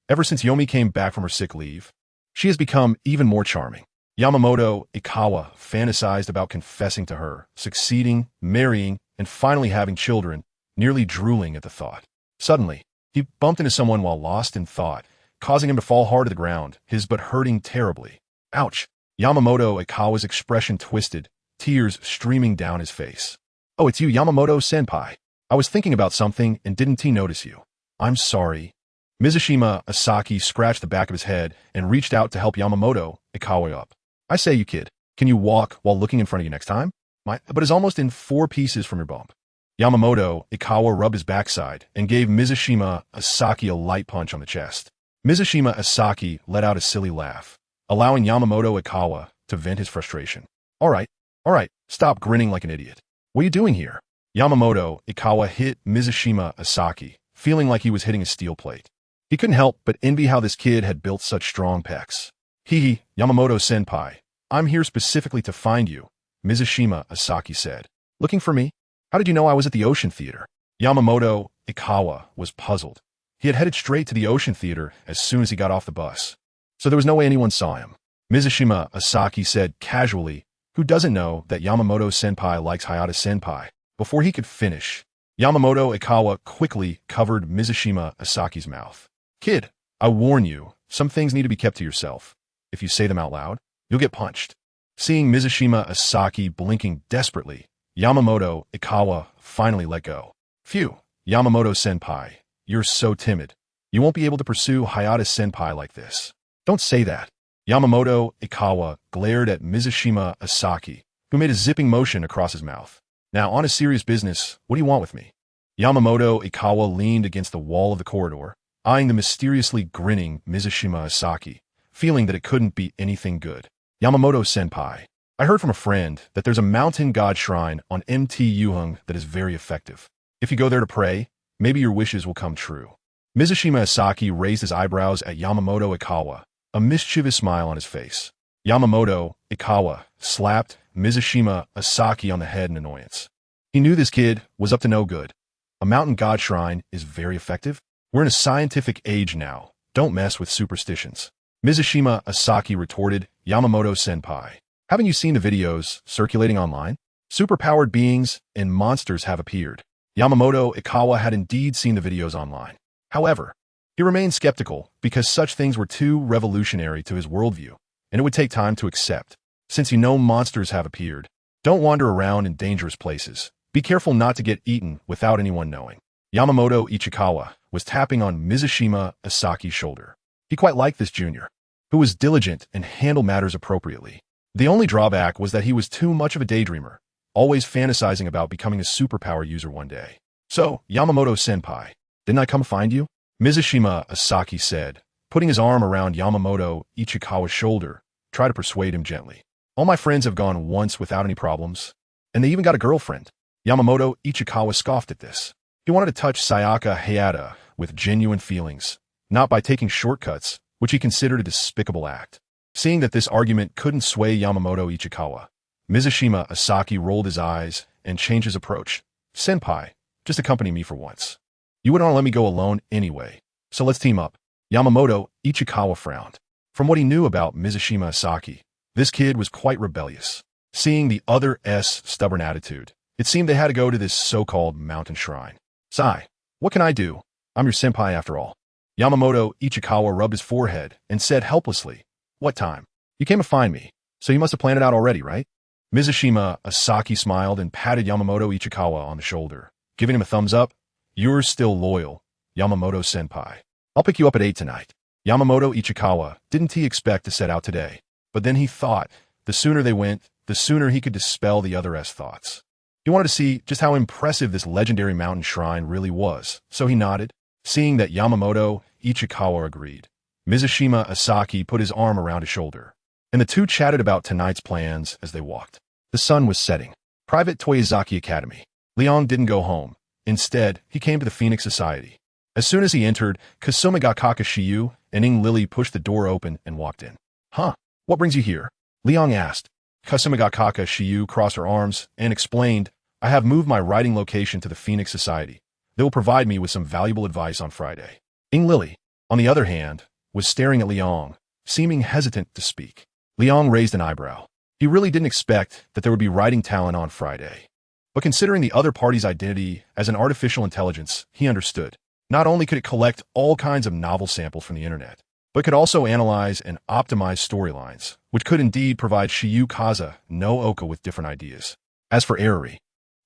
Ever since Yomi came back from her sick leave, she has become even more charming. Yamamoto Ikawa fantasized about confessing to her, succeeding, marrying, and finally having children, nearly drooling at the thought. Suddenly, he bumped into someone while lost in thought, causing him to fall hard to the ground, his butt hurting terribly. Ouch! Yamamoto Ikawa's expression twisted, tears streaming down his face. "Oh, it's you, Yamamoto-senpai. I was thinking about something and didn't notice you. I'm sorry." Mizushima Asaki scratched the back of his head and reached out to help Yamamoto Ikawa up. "I say, you kid, can you walk while looking in front of you next time? My butt is almost in 4 pieces from your bump." Yamamoto Ikawa rubbed his backside and gave Mizushima Asaki a light punch on the chest. Mizushima Asaki let out a silly laugh, allowing Yamamoto Ikawa to vent his frustration. All right, stop grinning like an idiot. What are you doing here?" Yamamoto Ikawa hit Mizushima Asaki, feeling like he was hitting a steel plate. He couldn't help but envy how this kid had built such strong pecs. Yamamoto-senpai, I'm here specifically to find you," Mizushima Asaki said. "Looking for me? How did you know I was at the Ocean Theater?" Yamamoto Ikawa was puzzled. He had headed straight to the Ocean Theater as soon as he got off the bus, so there was no way anyone saw him. Mizushima Asaki said casually, "Who doesn't know that Yamamoto-senpai likes Hayata-senpai?" Before he could finish, Yamamoto Ikawa quickly covered Mizushima Asaki's mouth. "Kid, I warn you, some things need to be kept to yourself. If you say them out loud, you'll get punched." Seeing Mizushima Asaki blinking desperately, Yamamoto Ikawa finally let go. Phew, Yamamoto-senpai, you're so timid. You won't be able to pursue Hayata-senpai like this. Don't say that. Yamamoto Ikawa glared at Mizushima Asaki, who made a zipping motion across his mouth. Now, on a serious business, what do you want with me? Yamamoto Ikawa leaned against the wall of the corridor, eyeing the mysteriously grinning Mizushima Asaki, feeling that it couldn't be anything good. Yamamoto-senpai, I heard from a friend that there's a mountain god shrine on MT Yuhung that is very effective. If you go there to pray, maybe your wishes will come true. Mizushima Asaki raised his eyebrows at Yamamoto Ikawa, a mischievous smile on his face. Yamamoto Ikawa slapped Mizushima Asaki on the head in annoyance. He knew this kid was up to no good. A mountain god shrine is very effective? We're in a scientific age now. Don't mess with superstitions. Mizushima Asaki retorted, Yamamoto-senpai. Haven't you seen the videos circulating online? Superpowered beings and monsters have appeared. Yamamoto Ikawa had indeed seen the videos online. However, he remained skeptical because such things were too revolutionary to his worldview, and it would take time to accept. Since you know monsters have appeared, don't wander around in dangerous places. Be careful not to get eaten without anyone knowing. Yamamoto Ichikawa was tapping on Mizushima Asaki's shoulder. He quite liked this junior, who was diligent and handled matters appropriately. The only drawback was that he was too much of a daydreamer, always fantasizing about becoming a superpower user one day. So, Yamamoto-senpai, didn't I come find you? Mizushima Asaki said, putting his arm around Yamamoto Ichikawa's shoulder, try to persuade him gently. All my friends have gone once without any problems, and they even got a girlfriend. Yamamoto Ichikawa scoffed at this. He wanted to touch Sayaka Hayata with genuine feelings, not by taking shortcuts, which he considered a despicable act. Seeing that this argument couldn't sway Yamamoto Ichikawa, Mizushima Asaki rolled his eyes and changed his approach. Senpai, just accompany me for once. You wouldn't want to let me go alone anyway, so let's team up. Yamamoto Ichikawa frowned. From what he knew about Mizushima Asaki, this kid was quite rebellious. Seeing the other's stubborn attitude, it seemed they had to go to this so-called mountain shrine. Sai, what can I do? I'm your senpai after all. Yamamoto Ichikawa rubbed his forehead and said helplessly, What time? You came to find me, so you must have planned it out already, right? Mizushima Asaki smiled and patted Yamamoto Ichikawa on the shoulder, giving him a thumbs up. You're still loyal, Yamamoto-senpai. I'll pick you up at 8 tonight. Yamamoto Ichikawa didn't he expect to set out today, but then he thought the sooner they went, the sooner he could dispel the other's thoughts. He wanted to see just how impressive this legendary mountain shrine really was, so he nodded. Seeing that Yamamoto Ichikawa agreed, Mizushima Asaki put his arm around his shoulder, and the two chatted about tonight's plans as they walked. The sun was setting. Private Toyazaki Academy. Leon didn't go home. Instead, he came to the Phoenix Society. As soon as he entered, Kasumigakaka Shiyu and Ing Lily pushed the door open and walked in. Huh? What brings you here? Leon asked. Kasumigakaka Shiyu crossed her arms and explained, I have moved my writing location to the Phoenix Society. They will provide me with some valuable advice on Friday. Ing Lily, on the other hand, was staring at Liang, seeming hesitant to speak. Liang raised an eyebrow. He really didn't expect that there would be writing talent on Friday. But considering the other party's identity as an artificial intelligence, he understood. Not only could it collect all kinds of novel samples from the internet, but could also analyze and optimize storylines, which could indeed provide Shiyu Kaza no Oka with different ideas. As for Eriri,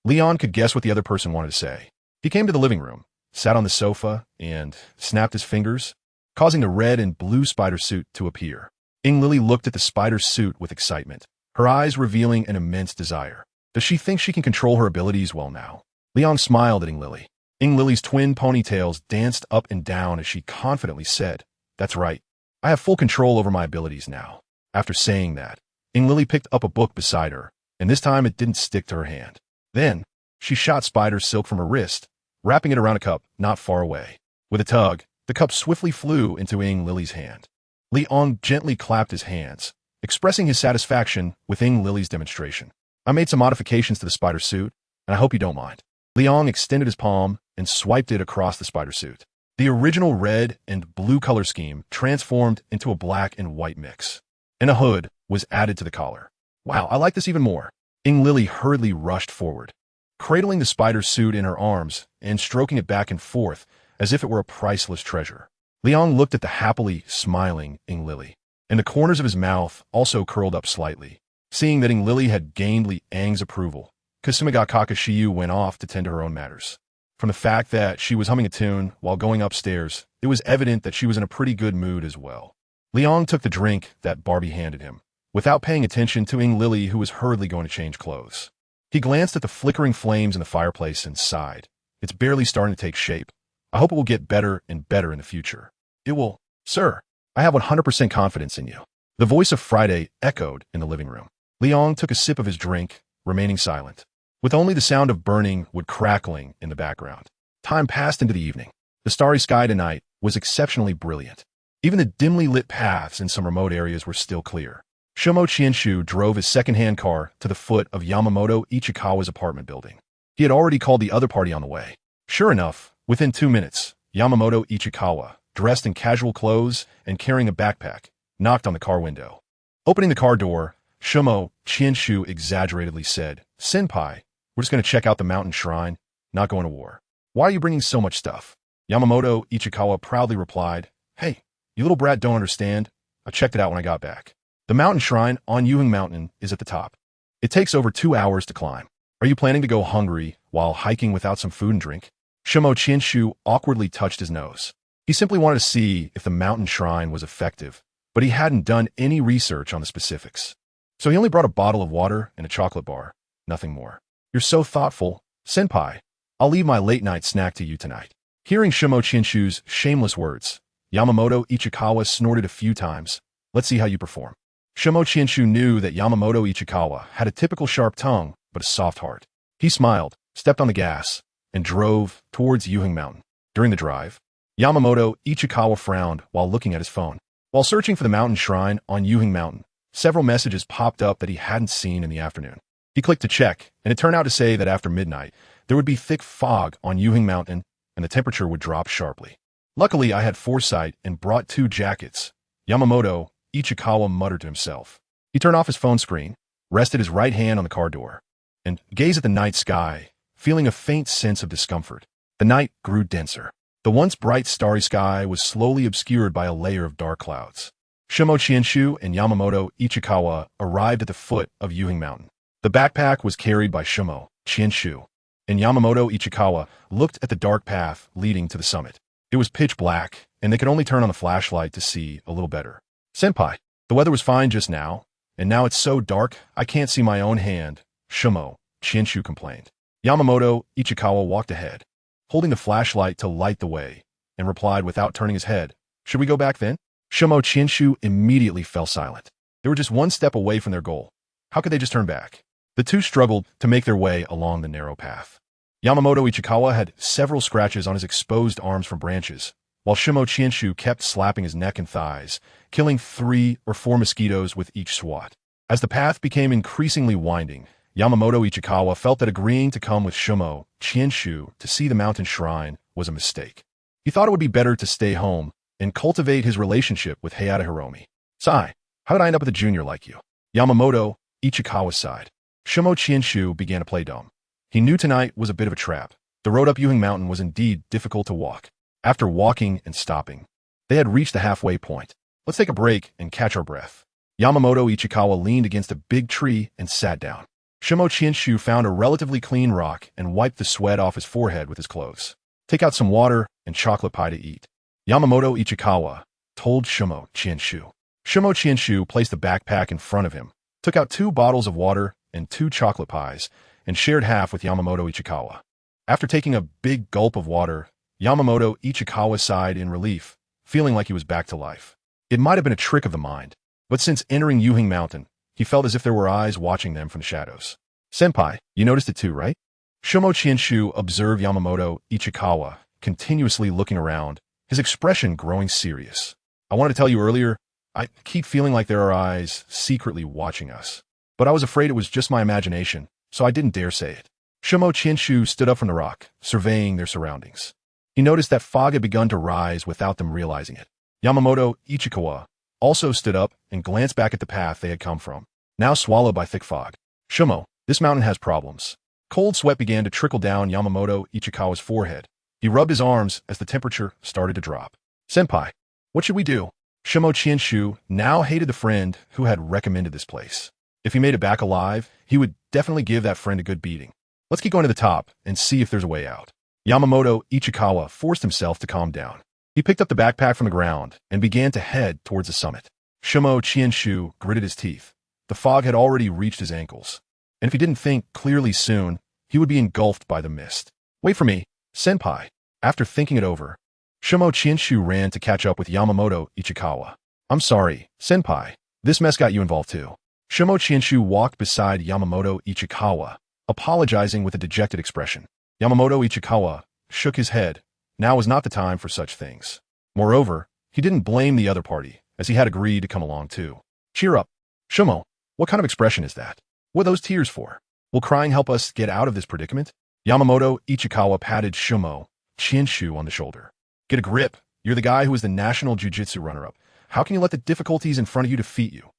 Leon could guess what the other person wanted to say. He came to the living room, sat on the sofa, and snapped his fingers, causing the red and blue spider suit to appear. Ing Lily looked at the spider suit with excitement, her eyes revealing an immense desire. Does she think she can control her abilities well now? Leon smiled at Ing Lily. Ing Lily's twin ponytails danced up and down as she confidently said, That's right. I have full control over my abilities now. After saying that, Ing Lily picked up a book beside her, and this time it didn't stick to her hand. Then, she shot spider silk from her wrist, wrapping it around a cup not far away. With a tug, the cup swiftly flew into Ing Lily's hand. Leon gently clapped his hands, expressing his satisfaction with Ing Lily's demonstration. I made some modifications to the spider suit, and I hope you don't mind. Leon extended his palm and swiped it across the spider suit. The original red and blue color scheme transformed into a black and white mix, and a hood was added to the collar. Wow, I like this even more. Ing Lily hurriedly rushed forward, cradling the spider suit in her arms and stroking it back and forth as if it were a priceless treasure. Leon looked at the happily smiling Ing Lily, and the corners of his mouth also curled up slightly. Seeing that Lily had gained Li Ang's approval, Kasumiga Kakashiyu went off to tend to her own matters. From the fact that she was humming a tune while going upstairs, it was evident that she was in a pretty good mood as well. Liang took the drink that Barbie handed him, without paying attention to Lily, who was hurriedly going to change clothes. He glanced at the flickering flames in the fireplace and sighed. It's barely starting to take shape. I hope it will get better and better in the future. It will, sir. I have 100% confidence in you. The voice of Friday echoed in the living room. Liang took a sip of his drink, remaining silent, with only the sound of burning wood crackling in the background. Time passed into the evening. The starry sky tonight was exceptionally brilliant. Even the dimly lit paths in some remote areas were still clear. Shomo Chienshu drove his second-hand car to the foot of Yamamoto Ichikawa's apartment building. He had already called the other party on the way. Sure enough, within 2 minutes, Yamamoto Ichikawa, dressed in casual clothes and carrying a backpack, knocked on the car window. Opening the car door, Shomo Chienshu exaggeratedly said, "Senpai, we're just going to check out the mountain shrine, not going to war. Why are you bringing so much stuff?" Yamamoto Ichikawa proudly replied, "Hey, you little brat don't understand. I checked it out when I got back. The mountain shrine on Yuheng Mountain is at the top. It takes over 2 hours to climb. Are you planning to go hungry while hiking without some food and drink?" Shomo Chienshu awkwardly touched his nose. He simply wanted to see if the mountain shrine was effective, but he hadn't done any research on the specifics. So he only brought a bottle of water and a chocolate bar, nothing more. "You're so thoughtful. Senpai, I'll leave my late-night snack to you tonight." Hearing Shomo Chienshu's shameless words, Yamamoto Ichikawa snorted a few times. "Let's see how you perform." Shomo Chienshu knew that Yamamoto Ichikawa had a typical sharp tongue, but a soft heart. He smiled, stepped on the gas, and drove towards Yuheng Mountain. During the drive, Yamamoto Ichikawa frowned while looking at his phone. While searching for the mountain shrine on Yuheng Mountain, several messages popped up that he hadn't seen in the afternoon. He clicked to check, and it turned out to say that after midnight, there would be thick fog on Yuheng Mountain, and the temperature would drop sharply. "Luckily, I had foresight and brought 2 jackets," Yamamoto Ichikawa muttered to himself. He turned off his phone screen, rested his right hand on the car door, and gazed at the night sky, feeling a faint sense of discomfort. The night grew denser. The once bright starry sky was slowly obscured by a layer of dark clouds. Shomo Chienshu and Yamamoto Ichikawa arrived at the foot of Yuheng Mountain. The backpack was carried by Shomo Chienshu, and Yamamoto Ichikawa looked at the dark path leading to the summit. It was pitch black, and they could only turn on the flashlight to see a little better. "Senpai, the weather was fine just now, and now it's so dark I can't see my own hand," Shomo Chienshu complained. Yamamoto Ichikawa walked ahead, holding the flashlight to light the way, and replied without turning his head, "Should we go back then?" Shomo Chienshu immediately fell silent. They were just one step away from their goal. How could they just turn back? The two struggled to make their way along the narrow path. Yamamoto Ichikawa had several scratches on his exposed arms from branches, while Shomo Chienshu kept slapping his neck and thighs, killing 3 or 4 mosquitoes with each swat. As the path became increasingly winding, Yamamoto Ichikawa felt that agreeing to come with Shomo Chienshu to see the mountain shrine was a mistake. He thought it would be better to stay home and cultivate his relationship with Hayata Hiromi. "Sai, how did I end up with a junior like you?" Yamamoto Ichikawa sighed. Shomo Chienshu began to play dumb. He knew tonight was a bit of a trap. The road up Yuheng Mountain was indeed difficult to walk. After walking and stopping, they had reached the halfway point. "Let's take a break and catch our breath." Yamamoto Ichikawa leaned against a big tree and sat down. Shomo Chienshu found a relatively clean rock and wiped the sweat off his forehead with his clothes. "Take out some water and chocolate pie to eat," Yamamoto Ichikawa told Shomo Chienshu. Shomo Chienshu placed the backpack in front of him, took out 2 bottles of water and 2 chocolate pies, and shared half with Yamamoto Ichikawa. After taking a big gulp of water, Yamamoto Ichikawa sighed in relief, feeling like he was back to life. It might have been a trick of the mind, but since entering Yuheng Mountain, he felt as if there were eyes watching them from the shadows. "Senpai, you noticed it too, right?" Shomo Chienshu observed Yamamoto Ichikawa, continuously looking around, his expression growing serious. "I wanted to tell you earlier, I keep feeling like there are eyes secretly watching us. But I was afraid it was just my imagination, so I didn't dare say it." Shomo Chienshu stood up from the rock, surveying their surroundings. He noticed that fog had begun to rise without them realizing it. Yamamoto Ichikawa also stood up and glanced back at the path they had come from, now swallowed by thick fog. "Shomo, this mountain has problems." Cold sweat began to trickle down Yamamoto Ichikawa's forehead. He rubbed his arms as the temperature started to drop. "Senpai, what should we do?" Shomo Chienshu now hated the friend who had recommended this place. If he made it back alive, he would definitely give that friend a good beating. Let's keep going to the top and see if there's a way out. Yamamoto Ichikawa forced himself to calm down. He picked up the backpack from the ground and began to head towards the summit. Shumo Qianshu gritted his teeth. The fog had already reached his ankles, and if he didn't think clearly soon, he would be engulfed by the mist. Wait for me, senpai. After thinking it over, Shumo Qianshu ran to catch up with Yamamoto Ichikawa. I'm sorry, senpai. This mess got you involved too. Shumo Qianshu walked beside Yamamoto Ichikawa, apologizing with a dejected expression. Yamamoto Ichikawa shook his head. Now was not the time for such things. Moreover, he didn't blame the other party, as he had agreed to come along too. Cheer up. Shumo, what kind of expression is that? What are those tears for? Will crying help us get out of this predicament? Yamamoto Ichikawa patted Shumo Qianshu on the shoulder. Get a grip. You're the guy who is the national jiu-jitsu runner-up. How can you let the difficulties in front of you defeat you?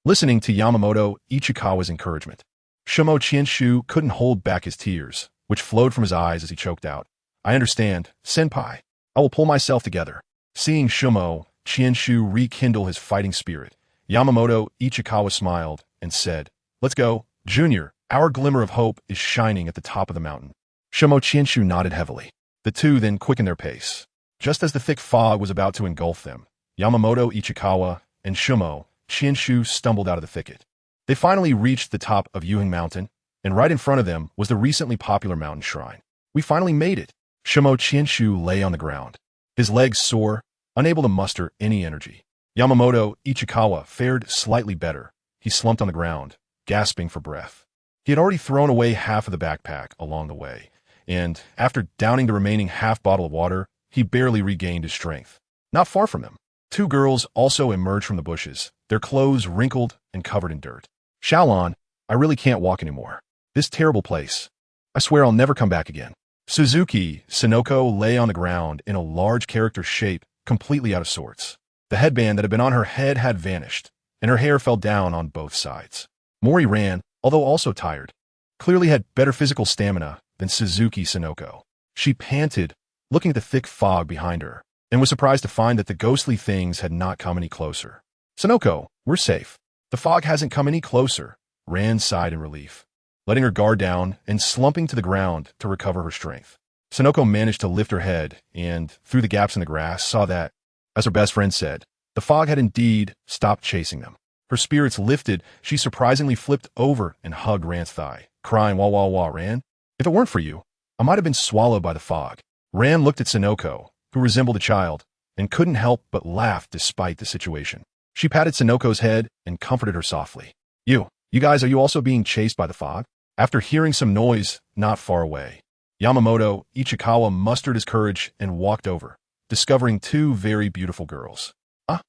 Listening to Yamamoto Ichikawa's encouragement, Shumo Qianshu couldn't hold back his tears, which flowed from his eyes as he choked out. I understand, senpai. I will pull myself together. Seeing Shumo Qianshu rekindle his fighting spirit, Yamamoto Ichikawa smiled and said, Let's go, Junior. Our glimmer of hope is shining at the top of the mountain. Shumo Qianshu nodded heavily. The two then quickened their pace. Just as the thick fog was about to engulf them, Yamamoto Ichikawa and Shumo Qianshu stumbled out of the thicket. They finally reached the top of Yuheng Mountain, and right in front of them was the recently popular mountain shrine. We finally made it. Shumo Qianshu lay on the ground, his legs sore, unable to muster any energy. Yamamoto Ichikawa fared slightly better. He slumped on the ground, gasping for breath. He had already thrown away half of the backpack along the way, and after downing the remaining half bottle of water, he barely regained his strength. Not far from him, two girls also emerged from the bushes, their clothes wrinkled and covered in dirt. Shaolon, I really can't walk anymore. This terrible place. I swear I'll never come back again. Suzuki Sonoko lay on the ground in a large character shape, completely out of sorts. The headband that had been on her head had vanished, and her hair fell down on both sides. Mori ran, although also tired. Clearly had better physical stamina than Suzuki Sonoko. She panted, looking at the thick fog behind her, and was surprised to find that the ghostly things had not come any closer. Sonoko, we're safe. The fog hasn't come any closer, Ran sighed in relief, letting her guard down and slumping to the ground to recover her strength. Sonoko managed to lift her head and, through the gaps in the grass, saw that, as her best friend said, the fog had indeed stopped chasing them. Her spirits lifted, she surprisingly flipped over and hugged Ran's thigh, crying, wah, wah, wah, Ran. If it weren't for you, I might have been swallowed by the fog. Ran looked at Sonoko, who resembled a child, and couldn't help but laugh despite the situation. She patted Sonoko's head and comforted her softly. You guys, are you also being chased by the fog? After hearing some noise not far away, Yamamoto Ichikawa mustered his courage and walked over, discovering two very beautiful girls.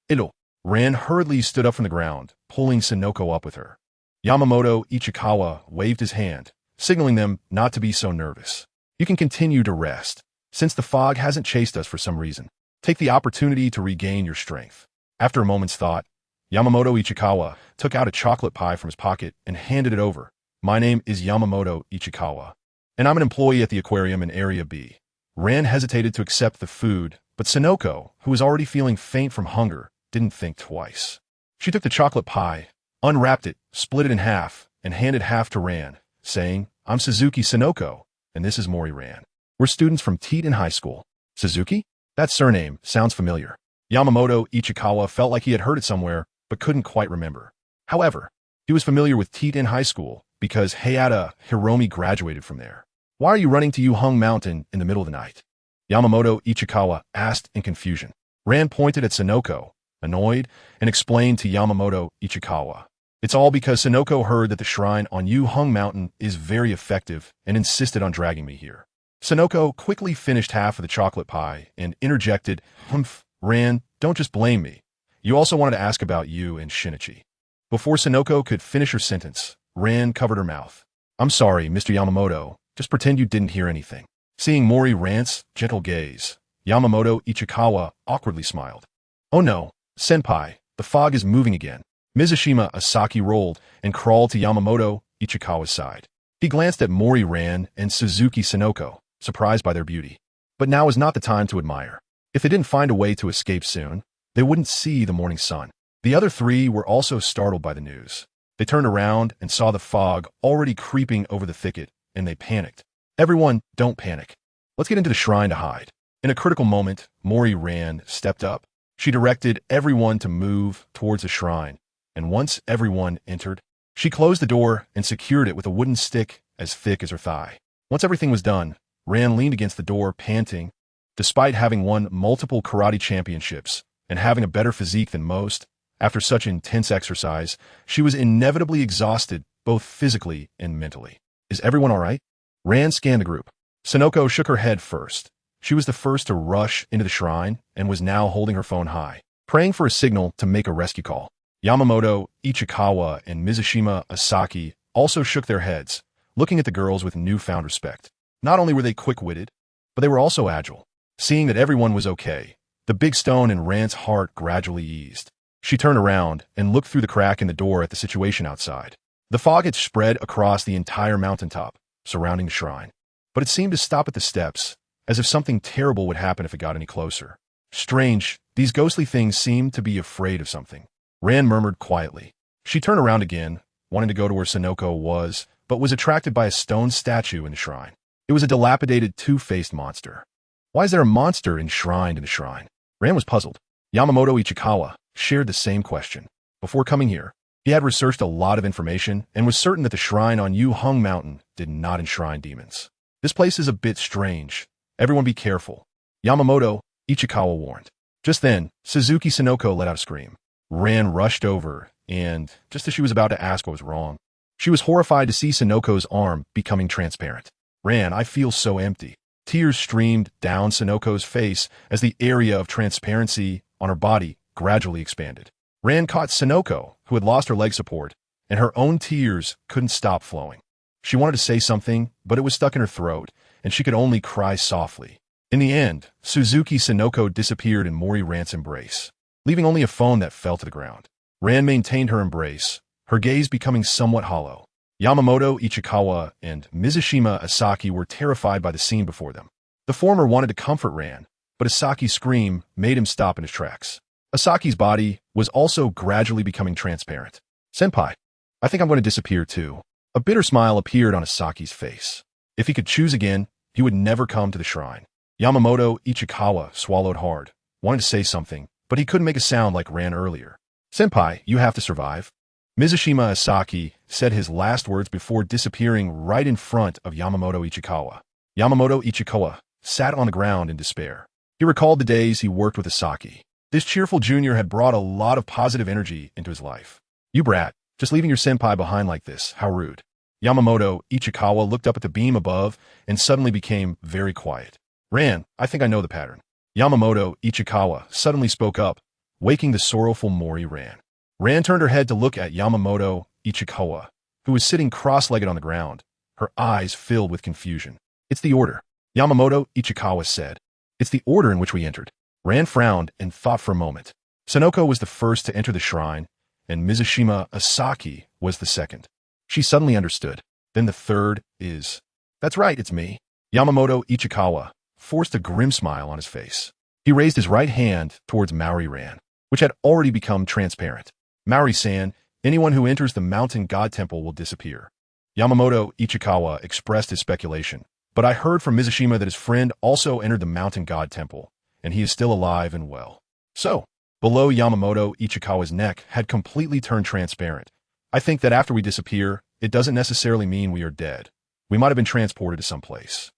It'll. Ran hurriedly stood up from the ground, pulling Sonoko up with her. Yamamoto Ichikawa waved his hand, signaling them not to be so nervous. You can continue to rest. Since the fog hasn't chased us for some reason, take the opportunity to regain your strength. After a moment's thought, Yamamoto Ichikawa took out a chocolate pie from his pocket and handed it over. My name is Yamamoto Ichikawa, and I'm an employee at the aquarium in Area B. Ran hesitated to accept the food, but Sonoko, who was already feeling faint from hunger, didn't think twice. She took the chocolate pie, unwrapped it, split it in half, and handed half to Ran, saying, I'm Suzuki Sonoko, and this is Mori Ran. We're students from Teton High School. Suzuki? That surname sounds familiar. Yamamoto Ichikawa felt like he had heard it somewhere, but couldn't quite remember. However, he was familiar with Teton High School because Hayata Hiromi graduated from there. Why are you running to Yuheng Mountain in the middle of the night? Yamamoto Ichikawa asked in confusion. Ran pointed at Sonoko, annoyed, and explained to Yamamoto Ichikawa. It's all because Sonoko heard that the shrine on Yuheng Mountain is very effective and insisted on dragging me here. Sonoko quickly finished half of the chocolate pie and interjected, Humph, Ran, don't just blame me. You also wanted to ask about you and Shinichi. Before Sonoko could finish her sentence, Ran covered her mouth. I'm sorry, Mr. Yamamoto. Just pretend you didn't hear anything. Seeing Mori Ran's gentle gaze, Yamamoto Ichikawa awkwardly smiled. Oh no, senpai, the fog is moving again. Mizushima Asaki rolled and crawled to Yamamoto Ichikawa's side. He glanced at Mori Ran and Suzuki Sonoko, surprised by their beauty. But now is not the time to admire. If they didn't find a way to escape soon, they wouldn't see the morning sun. The other three were also startled by the news. They turned around and saw the fog already creeping over the thicket, and they panicked. Everyone, don't panic. Let's get into the shrine to hide. In a critical moment, Mori Ran stepped up. She directed everyone to move towards the shrine, and once everyone entered, she closed the door and secured it with a wooden stick as thick as her thigh. Once everything was done, Ran leaned against the door, panting. Despite having won multiple karate championships and having a better physique than most, after such intense exercise, she was inevitably exhausted, both physically and mentally. Is everyone all right? Ran scanned the group. Sonoko shook her head first. She was the first to rush into the shrine and was now holding her phone high, praying for a signal to make a rescue call. Yamamoto, Ichikawa, and Mizushima Asaki also shook their heads, looking at the girls with newfound respect. Not only were they quick-witted, but they were also agile. Seeing that everyone was okay, the big stone in Ran's heart gradually eased. She turned around and looked through the crack in the door at the situation outside. The fog had spread across the entire mountaintop, surrounding the shrine. But it seemed to stop at the steps, as if something terrible would happen if it got any closer. Strange, these ghostly things seemed to be afraid of something. Ran murmured quietly. She turned around again, wanting to go to where Sonoko was, but was attracted by a stone statue in the shrine. It was a dilapidated, two-faced monster. Why is there a monster enshrined in the shrine? Ran was puzzled. Yamamoto Ichikawa shared the same question. Before coming here, he had researched a lot of information and was certain that the shrine on Yu Hung Mountain did not enshrine demons. This place is a bit strange. Everyone be careful. Yamamoto Ichikawa warned. Just then, Suzuki Sonoko let out a scream. Ran rushed over, and just as she was about to ask what was wrong, she was horrified to see Sonoko's arm becoming transparent. Ran, I feel so empty. Tears streamed down Sonoko's face as the area of transparency on her body gradually expanded. Ran caught Sonoko, who had lost her leg support, and her own tears couldn't stop flowing. She wanted to say something, but it was stuck in her throat, and she could only cry softly. In the end, Suzuki Sonoko disappeared in Mori Ran's embrace, leaving only a phone that fell to the ground. Ran maintained her embrace, her gaze becoming somewhat hollow. Yamamoto Ichikawa and Mizushima Asaki were terrified by the scene before them. The former wanted to comfort Ran, but Asaki's scream made him stop in his tracks. Asaki's body was also gradually becoming transparent. Senpai, I think I'm going to disappear too. A bitter smile appeared on Asaki's face. If he could choose again, he would never come to the shrine. Yamamoto Ichikawa swallowed hard, wanted to say something, but he couldn't make a sound like Ran earlier. Senpai, you have to survive. Mizushima Asaki said his last words before disappearing right in front of Yamamoto Ichikawa. Yamamoto Ichikawa sat on the ground in despair. He recalled the days he worked with Asaki. This cheerful junior had brought a lot of positive energy into his life. You brat, just leaving your senpai behind like this, how rude. Yamamoto Ichikawa looked up at the beam above and suddenly became very quiet. Ran, I think I know the pattern. Yamamoto Ichikawa suddenly spoke up, waking the sorrowful Mori Ran. Ran turned her head to look at Yamamoto Ichikawa, who was sitting cross-legged on the ground, her eyes filled with confusion. It's the order, Yamamoto Ichikawa said. It's the order in which we entered. Ran frowned and thought for a moment. Sonoko was the first to enter the shrine, and Mizushima Asaki was the second. She suddenly understood. Then the third is... That's right, it's me. Yamamoto Ichikawa forced a grim smile on his face. He raised his right hand towards Maori Ran, which had already become transparent. Maori-san, anyone who enters the mountain god temple will disappear. Yamamoto Ichikawa expressed his speculation, but I heard from Mizushima that his friend also entered the mountain god temple, and he is still alive and well. So, below Yamamoto Ichikawa's neck had completely turned transparent. I think that after we disappear, it doesn't necessarily mean we are dead. We might have been transported to someplace.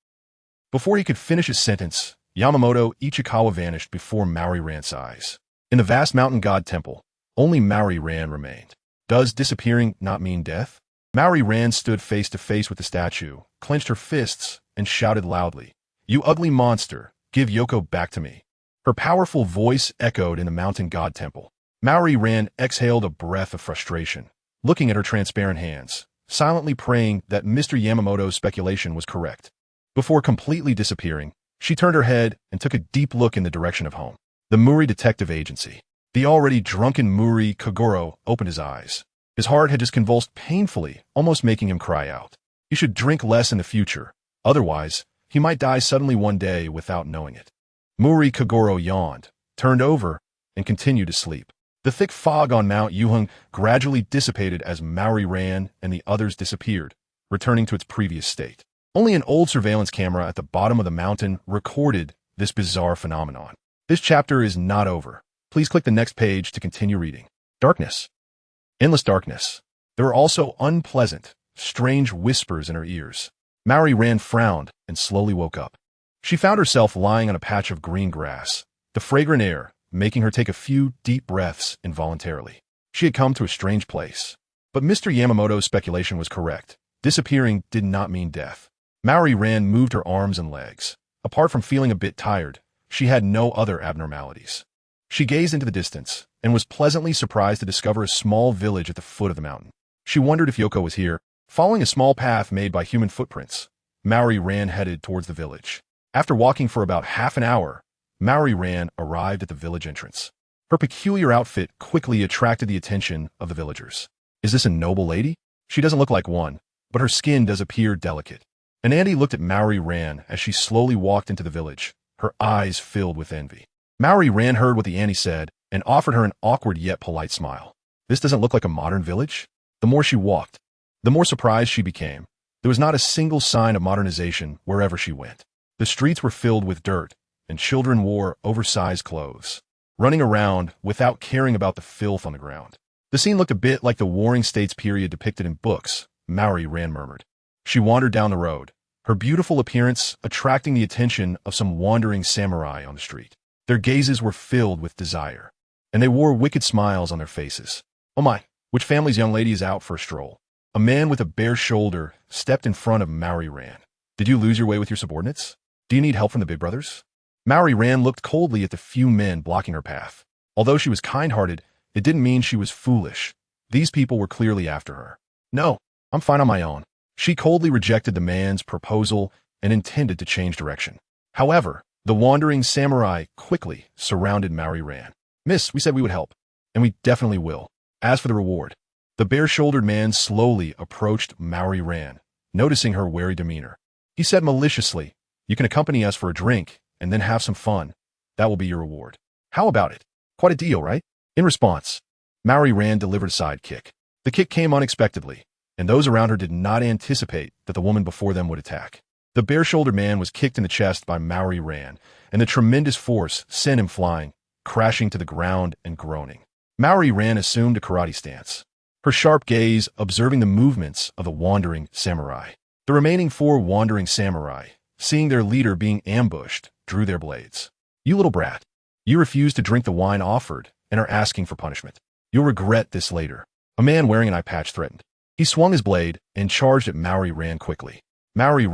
Before he could finish his sentence, Yamamoto Ichikawa vanished before Maori Ran's eyes. In the vast mountain god temple, only Maori Ran remained. Does disappearing not mean death? Maori Ran stood face to face with the statue, clenched her fists, and shouted loudly, "You ugly monster, give Yoko back to me." Her powerful voice echoed in the mountain god temple. Maori Ran exhaled a breath of frustration, looking at her transparent hands, silently praying that Mr. Yamamoto's speculation was correct. Before completely disappearing, she turned her head and took a deep look in the direction of home. The Muri Detective Agency. The already drunken Muri Kagoro opened his eyes. His heart had just convulsed painfully, almost making him cry out. He should drink less in the future. Otherwise, he might die suddenly one day without knowing it. Muri Kagoro yawned, turned over, and continued to sleep. The thick fog on Mount Yuhung gradually dissipated as Maori ran and the others disappeared, returning to its previous state. Only an old surveillance camera at the bottom of the mountain recorded this bizarre phenomenon. This chapter is not over. Please click the next page to continue reading. Darkness. Endless darkness. There were also unpleasant, strange whispers in her ears. Maori ran frowned and slowly woke up. She found herself lying on a patch of green grass, the fragrant air making her take a few deep breaths involuntarily. She had come to a strange place. But Mr. Yamamoto's speculation was correct. Disappearing did not mean death. Maori moved her arms and legs. Apart from feeling a bit tired, she had no other abnormalities. She gazed into the distance and was pleasantly surprised to discover a small village at the foot of the mountain. She wondered if Yoko was here. Following a small path made by human footprints, Maori headed towards the village. After walking for about half an hour, Maori arrived at the village entrance. Her peculiar outfit quickly attracted the attention of the villagers. Is this a noble lady? She doesn't look like one, but her skin does appear delicate. And Andy looked at Maori as she slowly walked into the village, her eyes filled with envy. Maori heard what the Annie said and offered her an awkward yet polite smile. This doesn't look like a modern village? The more she walked, the more surprised she became. There was not a single sign of modernization wherever she went. The streets were filled with dirt, and children wore oversized clothes, running around without caring about the filth on the ground. The scene looked a bit like the Warring States period depicted in books, Maori murmured. She wandered down the road, her beautiful appearance attracting the attention of some wandering samurai on the street. Their gazes were filled with desire, and they wore wicked smiles on their faces. Oh my, which family's young lady is out for a stroll? A man with a bare shoulder stepped in front of Maori. Did you lose your way with your subordinates? Do you need help from the big brothers? Maori looked coldly at the few men blocking her path. Although she was kind-hearted, it didn't mean she was foolish. These people were clearly after her. No, I'm fine on my own. She coldly rejected the man's proposal and intended to change direction. However, the wandering samurai quickly surrounded Maori. Miss, we said we would help, and we definitely will. As for the reward, the bare-shouldered man slowly approached Maori, noticing her wary demeanor. He said maliciously, you can accompany us for a drink and then have some fun. That will be your reward. How about it? Quite a deal, right? In response, Maori delivered a side kick. The kick came unexpectedly, and those around her did not anticipate that the woman before them would attack. The bare-shouldered man was kicked in the chest by Maori, and the tremendous force sent him flying, crashing to the ground and groaning. Maori assumed a karate stance, her sharp gaze observing the movements of the wandering samurai. The remaining 4 wandering samurai, seeing their leader being ambushed, drew their blades. You little brat. You refused to drink the wine offered and are asking for punishment. You'll regret this later. A man wearing an eye patch threatened. He swung his blade and charged at Maori quickly. Maori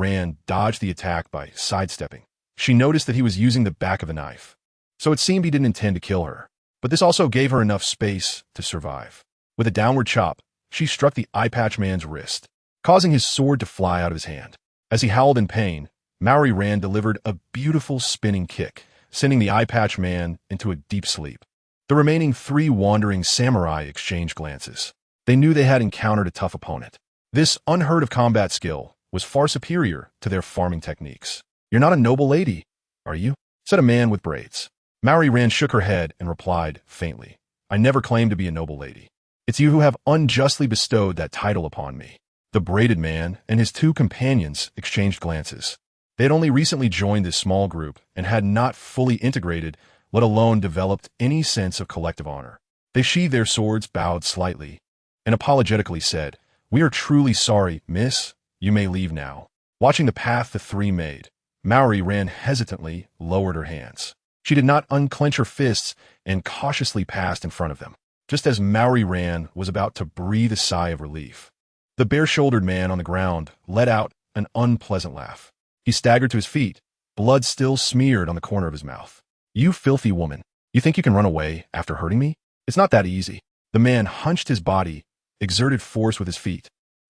dodged the attack by sidestepping. She noticed that he was using the back of the knife, so it seemed he didn't intend to kill her. But this also gave her enough space to survive. With a downward chop, she struck the eye patch man's wrist, causing his sword to fly out of his hand. As he howled in pain, Maori delivered a beautiful spinning kick, sending the eye patch man into a deep sleep. The remaining 3 wandering samurai exchanged glances. They knew they had encountered a tough opponent. This unheard-of combat skill was far superior to their farming techniques. You're not a noble lady, are you? Said a man with braids. Maori shook her head and replied faintly, I never claimed to be a noble lady. It's you who have unjustly bestowed that title upon me. The braided man and his 2 companions exchanged glances. They had only recently joined this small group and had not fully integrated, let alone developed any sense of collective honor. They sheathed their swords, bowed slightly, and apologetically said, We are truly sorry, miss. You may leave now. Watching the path the 3 made, Maori hesitantly, lowered her hands. She did not unclench her fists and cautiously passed in front of them, just as Maori was about to breathe a sigh of relief. The bare-shouldered man on the ground let out an unpleasant laugh. He staggered to his feet, blood still smeared on the corner of his mouth. You filthy woman. You think you can run away after hurting me? It's not that easy. The man hunched his body, exerted force with his feet,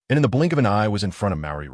and in the blink of an eye was in front of Maori.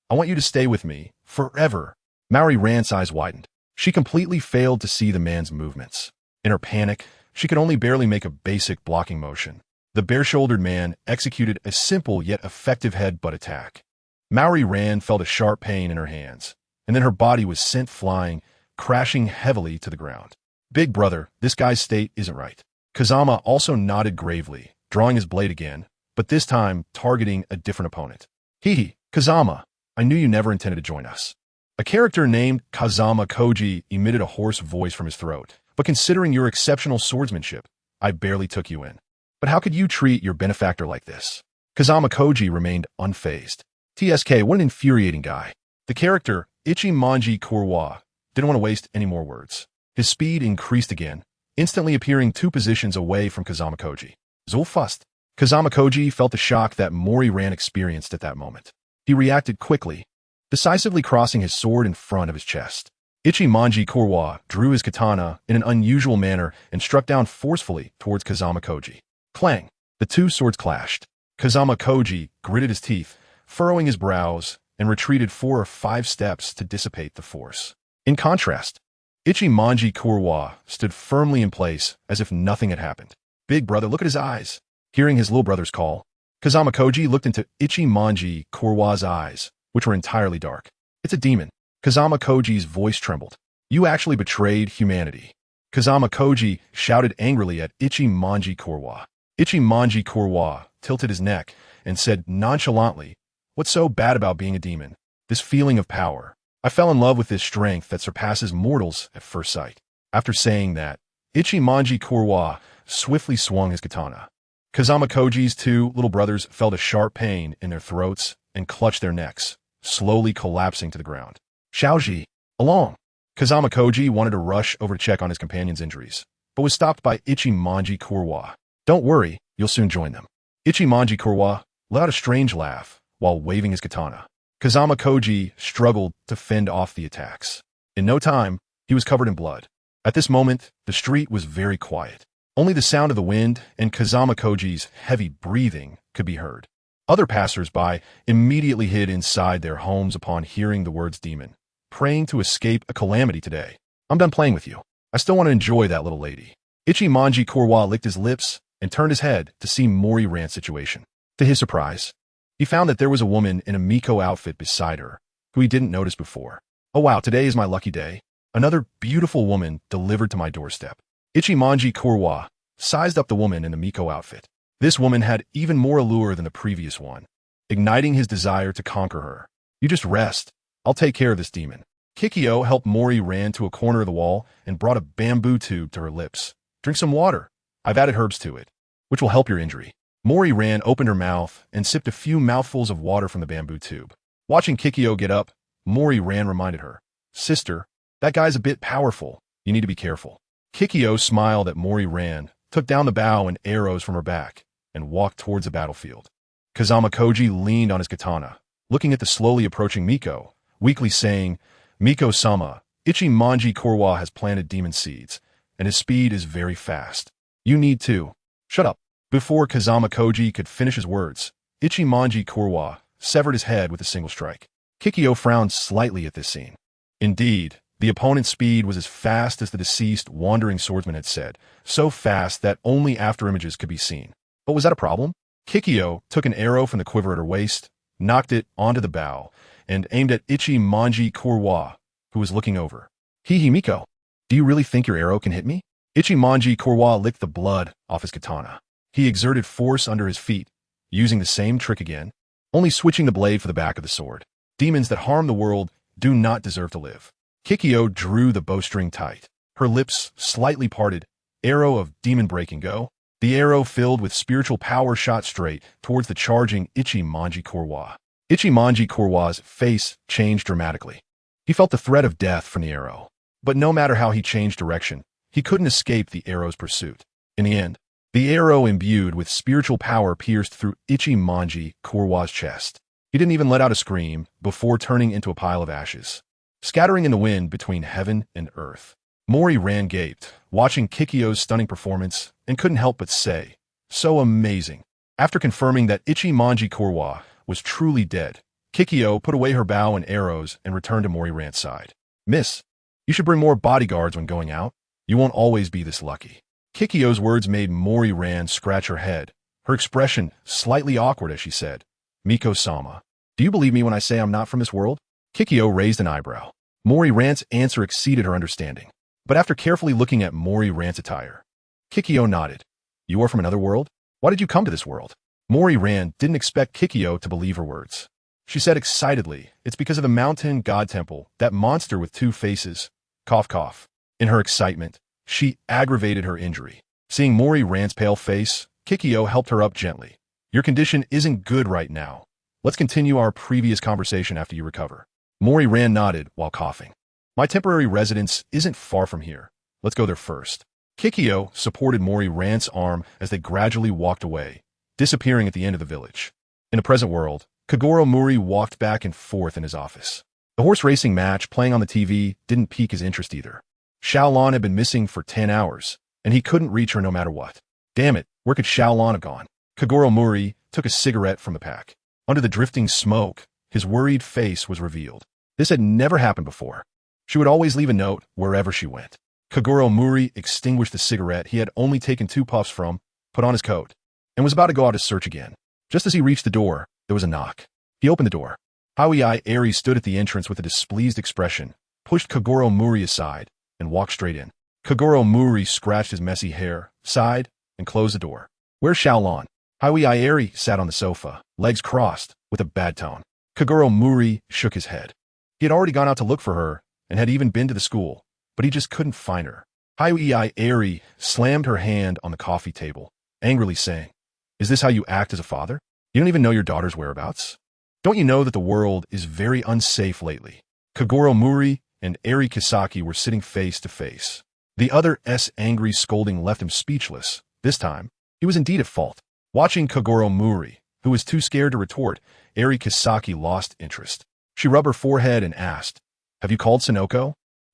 I want you to stay with me, forever. Maori's eyes widened. She completely failed to see the man's movements. In her panic, she could only barely make a basic blocking motion. The bare-shouldered man executed a simple yet effective headbutt attack. Maori felt a sharp pain in her hands, and then her body was sent flying, crashing heavily to the ground. Big brother, this guy's state isn't right. Kazama also nodded gravely, drawing his blade again, but this time targeting a different opponent. Hehe, Kazama, I knew you never intended to join us. A character named Kazama Koji emitted a hoarse voice from his throat. But considering your exceptional swordsmanship, I barely took you in. But how could you treat your benefactor like this? Kazama Koji remained unfazed. TSK, what an infuriating guy. The character, Ichimonji Kurwa, didn't want to waste any more words. His speed increased again, instantly appearing 2 positions away from Kazama Koji. Zulfust. Kazama Koji felt the shock that Mori Ran experienced at that moment. He reacted quickly, decisively crossing his sword in front of his chest. Ichimonji Kurwa drew his katana in an unusual manner and struck down forcefully towards Kazama Koji. Clang! The 2 swords clashed. Kazama Koji gritted his teeth, furrowing his brows, and retreated 4 or 5 steps to dissipate the force. In contrast, Ichimonji Kurwa stood firmly in place as if nothing had happened. Big brother, look at his eyes. Hearing his little brother's call, Kazama Koji looked into Ichimonji Kurwa's eyes, which were entirely dark. It's a demon. Kazama Koji's voice trembled. You actually betrayed humanity. Kazama Koji shouted angrily at Ichimonji Kurwa. Ichimonji Kurwa tilted his neck and said nonchalantly, what's so bad about being a demon? This feeling of power. I fell in love with this strength that surpasses mortals at first sight. After saying that, Ichimonji Kurwa swiftly swung his katana. Kazama Koji's 2 little brothers felt a sharp pain in their throats and clutched their necks, slowly collapsing to the ground. Xiaoji, along. Kazama Koji wanted to rush over to check on his companion's injuries, but was stopped by Ichimonji Kurwa. Don't worry, you'll soon join them. Ichimonji Kurwa let out a strange laugh while waving his katana. Kazama Koji struggled to fend off the attacks. In no time, he was covered in blood. At this moment, the street was very quiet. Only the sound of the wind and Kazama Koji's heavy breathing could be heard. Other passers-by immediately hid inside their homes upon hearing the words demon, praying to escape a calamity today. I'm done playing with you. I still want to enjoy that little lady. Ichimonji Kurwa licked his lips and turned his head to see Mori Ran's situation. To his surprise, he found that there was a woman in a Miko outfit beside her, who he didn't notice before. Oh wow, today is my lucky day. Another beautiful woman delivered to my doorstep. Ichimonji Kurwa sized up the woman in the Miko outfit. This woman had even more allure than the previous one, igniting his desire to conquer her. You just rest. I'll take care of this demon. Kikyo helped Mori Ran to a corner of the wall and brought a bamboo tube to her lips. Drink some water. I've added herbs to it, which will help your injury. Mori Ran opened her mouth and sipped a few mouthfuls of water from the bamboo tube. Watching Kikyo get up, Mori Ran reminded her, Sister, that guy's a bit powerful. You need to be careful. Kikyo smiled at Mori Ran, took down the bow and arrows from her back, and walked towards the battlefield. Kazama Koji leaned on his katana, looking at the slowly approaching Miko, weakly saying, Miko-sama, Ichimonji Kurwa has planted demon seeds, and his speed is very fast. You need to. Shut up. Before Kazama Koji could finish his words, Ichimonji Kurwa severed his head with a single strike. Kikyo frowned slightly at this scene. Indeed, the opponent's speed was as fast as the deceased wandering swordsman had said, so fast that only after images could be seen. But was that a problem? Kikyo took an arrow from the quiver at her waist, knocked it onto the bow, and aimed at Ichimonji Kurwa, who was looking over. Hehe, Miko, do you really think your arrow can hit me? Ichimonji Kurwa licked the blood off his katana. He exerted force under his feet, using the same trick again, only switching the blade for the back of the sword. Demons that harm the world do not deserve to live. Kikyo drew the bowstring tight. Her lips slightly parted. Arrow of demon break and go. The arrow filled with spiritual power shot straight towards the charging Ichimonji Kurwa. Ichimonji Kurwa's face changed dramatically. He felt the threat of death from the arrow. But no matter how he changed direction, he couldn't escape the arrow's pursuit. In the end, the arrow imbued with spiritual power pierced through Ichimonji Kurwa's chest. He didn't even let out a scream before turning into a pile of ashes, scattering in the wind between heaven and earth. Mori Ran gaped, watching Kikyo's stunning performance, and couldn't help but say, so amazing. After confirming that Ichimonji Kurwa was truly dead, Kikyo put away her bow and arrows and returned to Mori Ran's side. Miss, you should bring more bodyguards when going out. You won't always be this lucky. Kikyo's words made Mori Ran scratch her head, her expression slightly awkward as she said, Miko-sama, do you believe me when I say I'm not from this world? Kikyo raised an eyebrow. Mori Ran's answer exceeded her understanding. But after carefully looking at Mori Ran's attire, Kikyo nodded. You are from another world? Why did you come to this world? Mori Ran didn't expect Kikyo to believe her words. She said excitedly, it's because of the mountain god temple, that monster with two faces. Cough cough. In her excitement, she aggravated her injury. Seeing Mori Ran's pale face, Kikyo helped her up gently. Your condition isn't good right now. Let's continue our previous conversation after you recover. Mori Ran nodded while coughing. My temporary residence isn't far from here. Let's go there first. Kikyo supported Mori Ran's arm as they gradually walked away, disappearing at the end of the village. In the present world, Kogoro Mori walked back and forth in his office. The horse racing match playing on the TV didn't pique his interest either. Xiaolon had been missing for 10 hours, and he couldn't reach her no matter what. Damn it, where could Xiaolon have gone? Kogoro Mori took a cigarette from the pack. Under the drifting smoke, his worried face was revealed. This had never happened before. She would always leave a note wherever she went. Kogoro Mori extinguished the cigarette he had only taken 2 puffs from, put on his coat, and was about to go out to search again. Just as he reached the door, there was a knock. He opened the door. Haoi Eri stood at the entrance with a displeased expression, pushed Kogoro Mori aside, and walked straight in. Kogoro Mori scratched his messy hair, sighed, and closed the door. Where's Xiaolon? Haoi Eri sat on the sofa, legs crossed, with a bad tone. Kogoro Mori shook his head. He had already gone out to look for her, and had even been to the school, but he just couldn't find her. Haoi Eri slammed her hand on the coffee table, angrily saying, Is this how you act as a father? You don't even know your daughter's whereabouts? Don't you know that the world is very unsafe lately? Kogoro Mori and Eri Kisaki were sitting face to face. The other's angry scolding left him speechless. This time, he was indeed at fault. Watching Kogoro Mori, who was too scared to retort, Eri Kisaki lost interest. She rubbed her forehead and asked, Have you called Sonoko?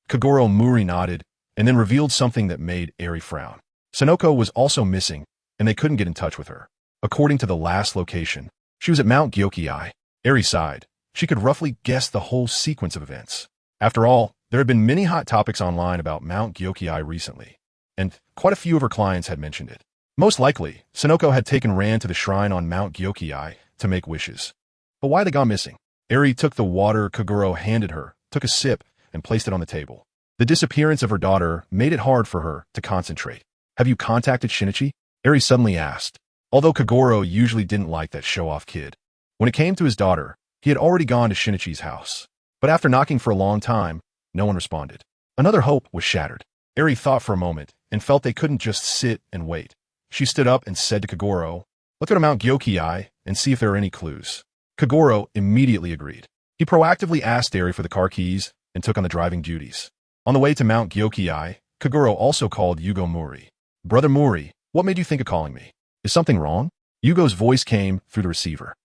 Kogoro Mori nodded, and then revealed something that made Eri frown. Sonoko was also missing, and they couldn't get in touch with her. According to the last location, she was at Mount Gyoki-ai. Eri sighed. She could roughly guess the whole sequence of events. After all, there had been many hot topics online about Mount Gyoki-ai recently, and quite a few of her clients had mentioned it. Most likely, Sonoko had taken Ran to the shrine on Mount Gyoki-ai to make wishes. But why had they gone missing? Eri took the water Kogoro handed her, took a sip, and placed it on the table. The disappearance of her daughter made it hard for her to concentrate. Have you contacted Shinichi? Eri suddenly asked. Although Kogoro usually didn't like that show-off kid. When it came to his daughter, he had already gone to Shinichi's house. But after knocking for a long time, no one responded. Another hope was shattered. Eri thought for a moment and felt they couldn't just sit and wait. She stood up and said to Kogoro, Let's go to Mount Gyoki-ai and see if there are any clues. Kogoro immediately agreed. He proactively asked Eri for the car keys and took on the driving duties. On the way to Mount Gyoki-ai, Kogoro also called Yugo Mori. Brother Mori, what made you think of calling me? Is something wrong? Yugo's voice came through the receiver.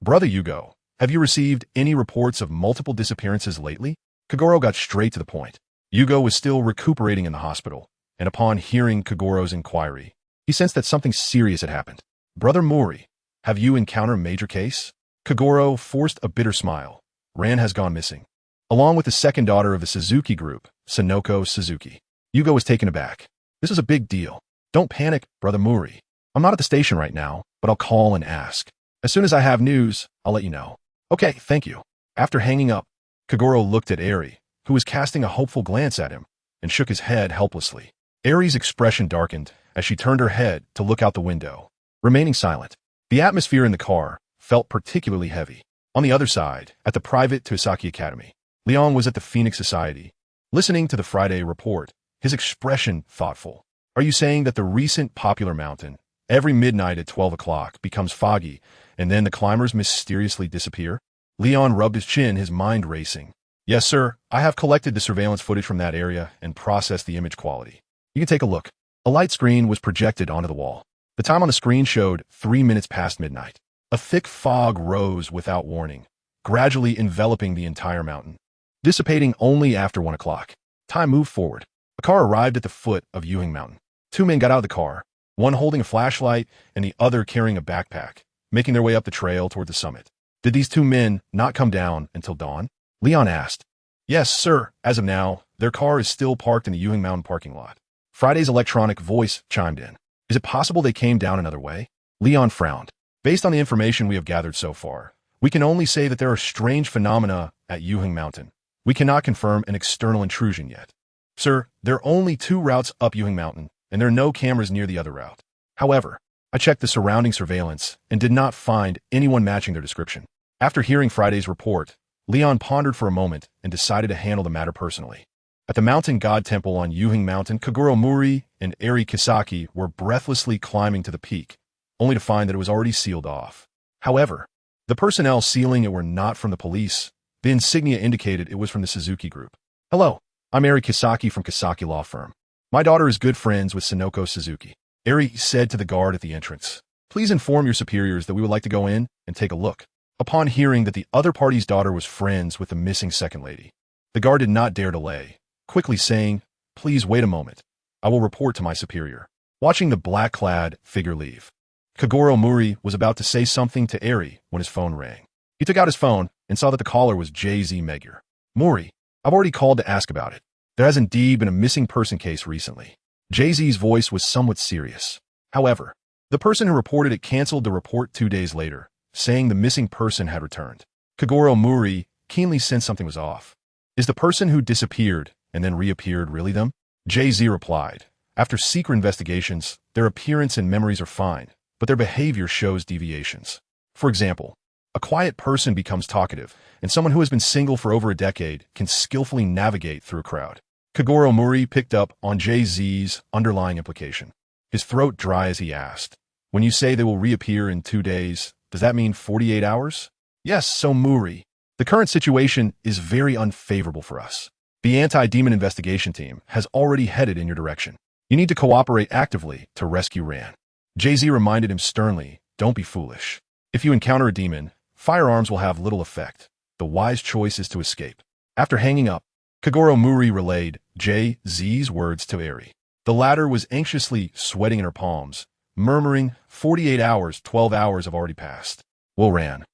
Brother Yugo, have you received any reports of multiple disappearances lately? Kogoro got straight to the point. Yugo was still recuperating in the hospital, and upon hearing Kogoro's inquiry, he sensed that something serious had happened. Brother Mori, have you encountered a major case? Kogoro forced a bitter smile. Ran has gone missing. Along with the second daughter of the Suzuki group, Sonoko Suzuki. Yugo was taken aback. This is a big deal. Don't panic, Brother Mori. I'm not at the station right now, but I'll call and ask. As soon as I have news, I'll let you know. Okay, thank you. After hanging up, Kogoro looked at Eri, who was casting a hopeful glance at him, and shook his head helplessly. Eri's expression darkened as she turned her head to look out the window, remaining silent. The atmosphere in the car felt particularly heavy. On the other side, at the private Tosaki Academy, Leon was at the Phoenix Society, listening to the Friday report, his expression thoughtful. Are you saying that the recent popular mountain, every midnight at 12 o'clock, becomes foggy, and then the climbers mysteriously disappear? Leon rubbed his chin, his mind racing. Yes, sir. I have collected the surveillance footage from that area and processed the image quality. You can take a look. A light screen was projected onto the wall. The time on the screen showed 3 minutes past midnight. A thick fog rose without warning, gradually enveloping the entire mountain, dissipating only after 1 o'clock. Time moved forward. A car arrived at the foot of Yuhing Mountain. 2 men got out of the car, one holding a flashlight and the other carrying a backpack, making their way up the trail toward the summit. Did these 2 men not come down until dawn? Leon asked. Yes, sir. As of now, their car is still parked in the Yuhing Mountain parking lot. Friday's electronic voice chimed in. Is it possible they came down another way? Leon frowned. Based on the information we have gathered so far, we can only say that there are strange phenomena at Yuhing Mountain. We cannot confirm an external intrusion yet. Sir, there are only 2 routes up Yuhing Mountain, and there are no cameras near the other route. However, I checked the surrounding surveillance and did not find anyone matching their description. After hearing Friday's report, Leon pondered for a moment and decided to handle the matter personally. At the mountain god temple on Yuhing Mountain, Kaguro Mori and Eri Kisaki were breathlessly climbing to the peak, only to find that it was already sealed off. However, the personnel sealing it were not from the police. The insignia indicated it was from the Suzuki Group. Hello, I'm Eri Kisaki from Kisaki Law Firm. My daughter is good friends with Sonoko Suzuki. Eri said to the guard at the entrance. Please inform your superiors that we would like to go in and take a look. Upon hearing that the other party's daughter was friends with the missing second lady, the guard did not dare delay, quickly saying, Please wait a moment. I will report to my superior. Watching the black-clad figure leave, Kaguro Mori was about to say something to Eri when his phone rang. He took out his phone and saw that the caller was J.Z. Magyar. Mori, I've already called to ask about it. There has indeed been a missing person case recently. J.Z.'s voice was somewhat serious. However, the person who reported it canceled the report 2 days later, saying the missing person had returned. Kaguro Mori keenly sensed something was off. Is the person who disappeared and then reappeared really them? J.Z. replied, After secret investigations, their appearance and memories are fine, but their behavior shows deviations. For example, a quiet person becomes talkative, and someone who has been single for over a decade can skillfully navigate through a crowd. Kaguro Mori picked up on J.Z.'s underlying implication. His throat dry as he asked, When you say they will reappear in 2 days, does that mean 48 hours? Yes, so Mori. The current situation is very unfavorable for us. The anti-demon investigation team has already headed in your direction. You need to cooperate actively to rescue Ran. J.Z. reminded him sternly, Don't be foolish. If you encounter a demon, firearms will have little effect. The wise choice is to escape. After hanging up, Kaguro Mori relayed J.Z.'s words to Eri. The latter was anxiously sweating in her palms, murmuring, 48 hours, 12 hours have already passed. Well, Ran.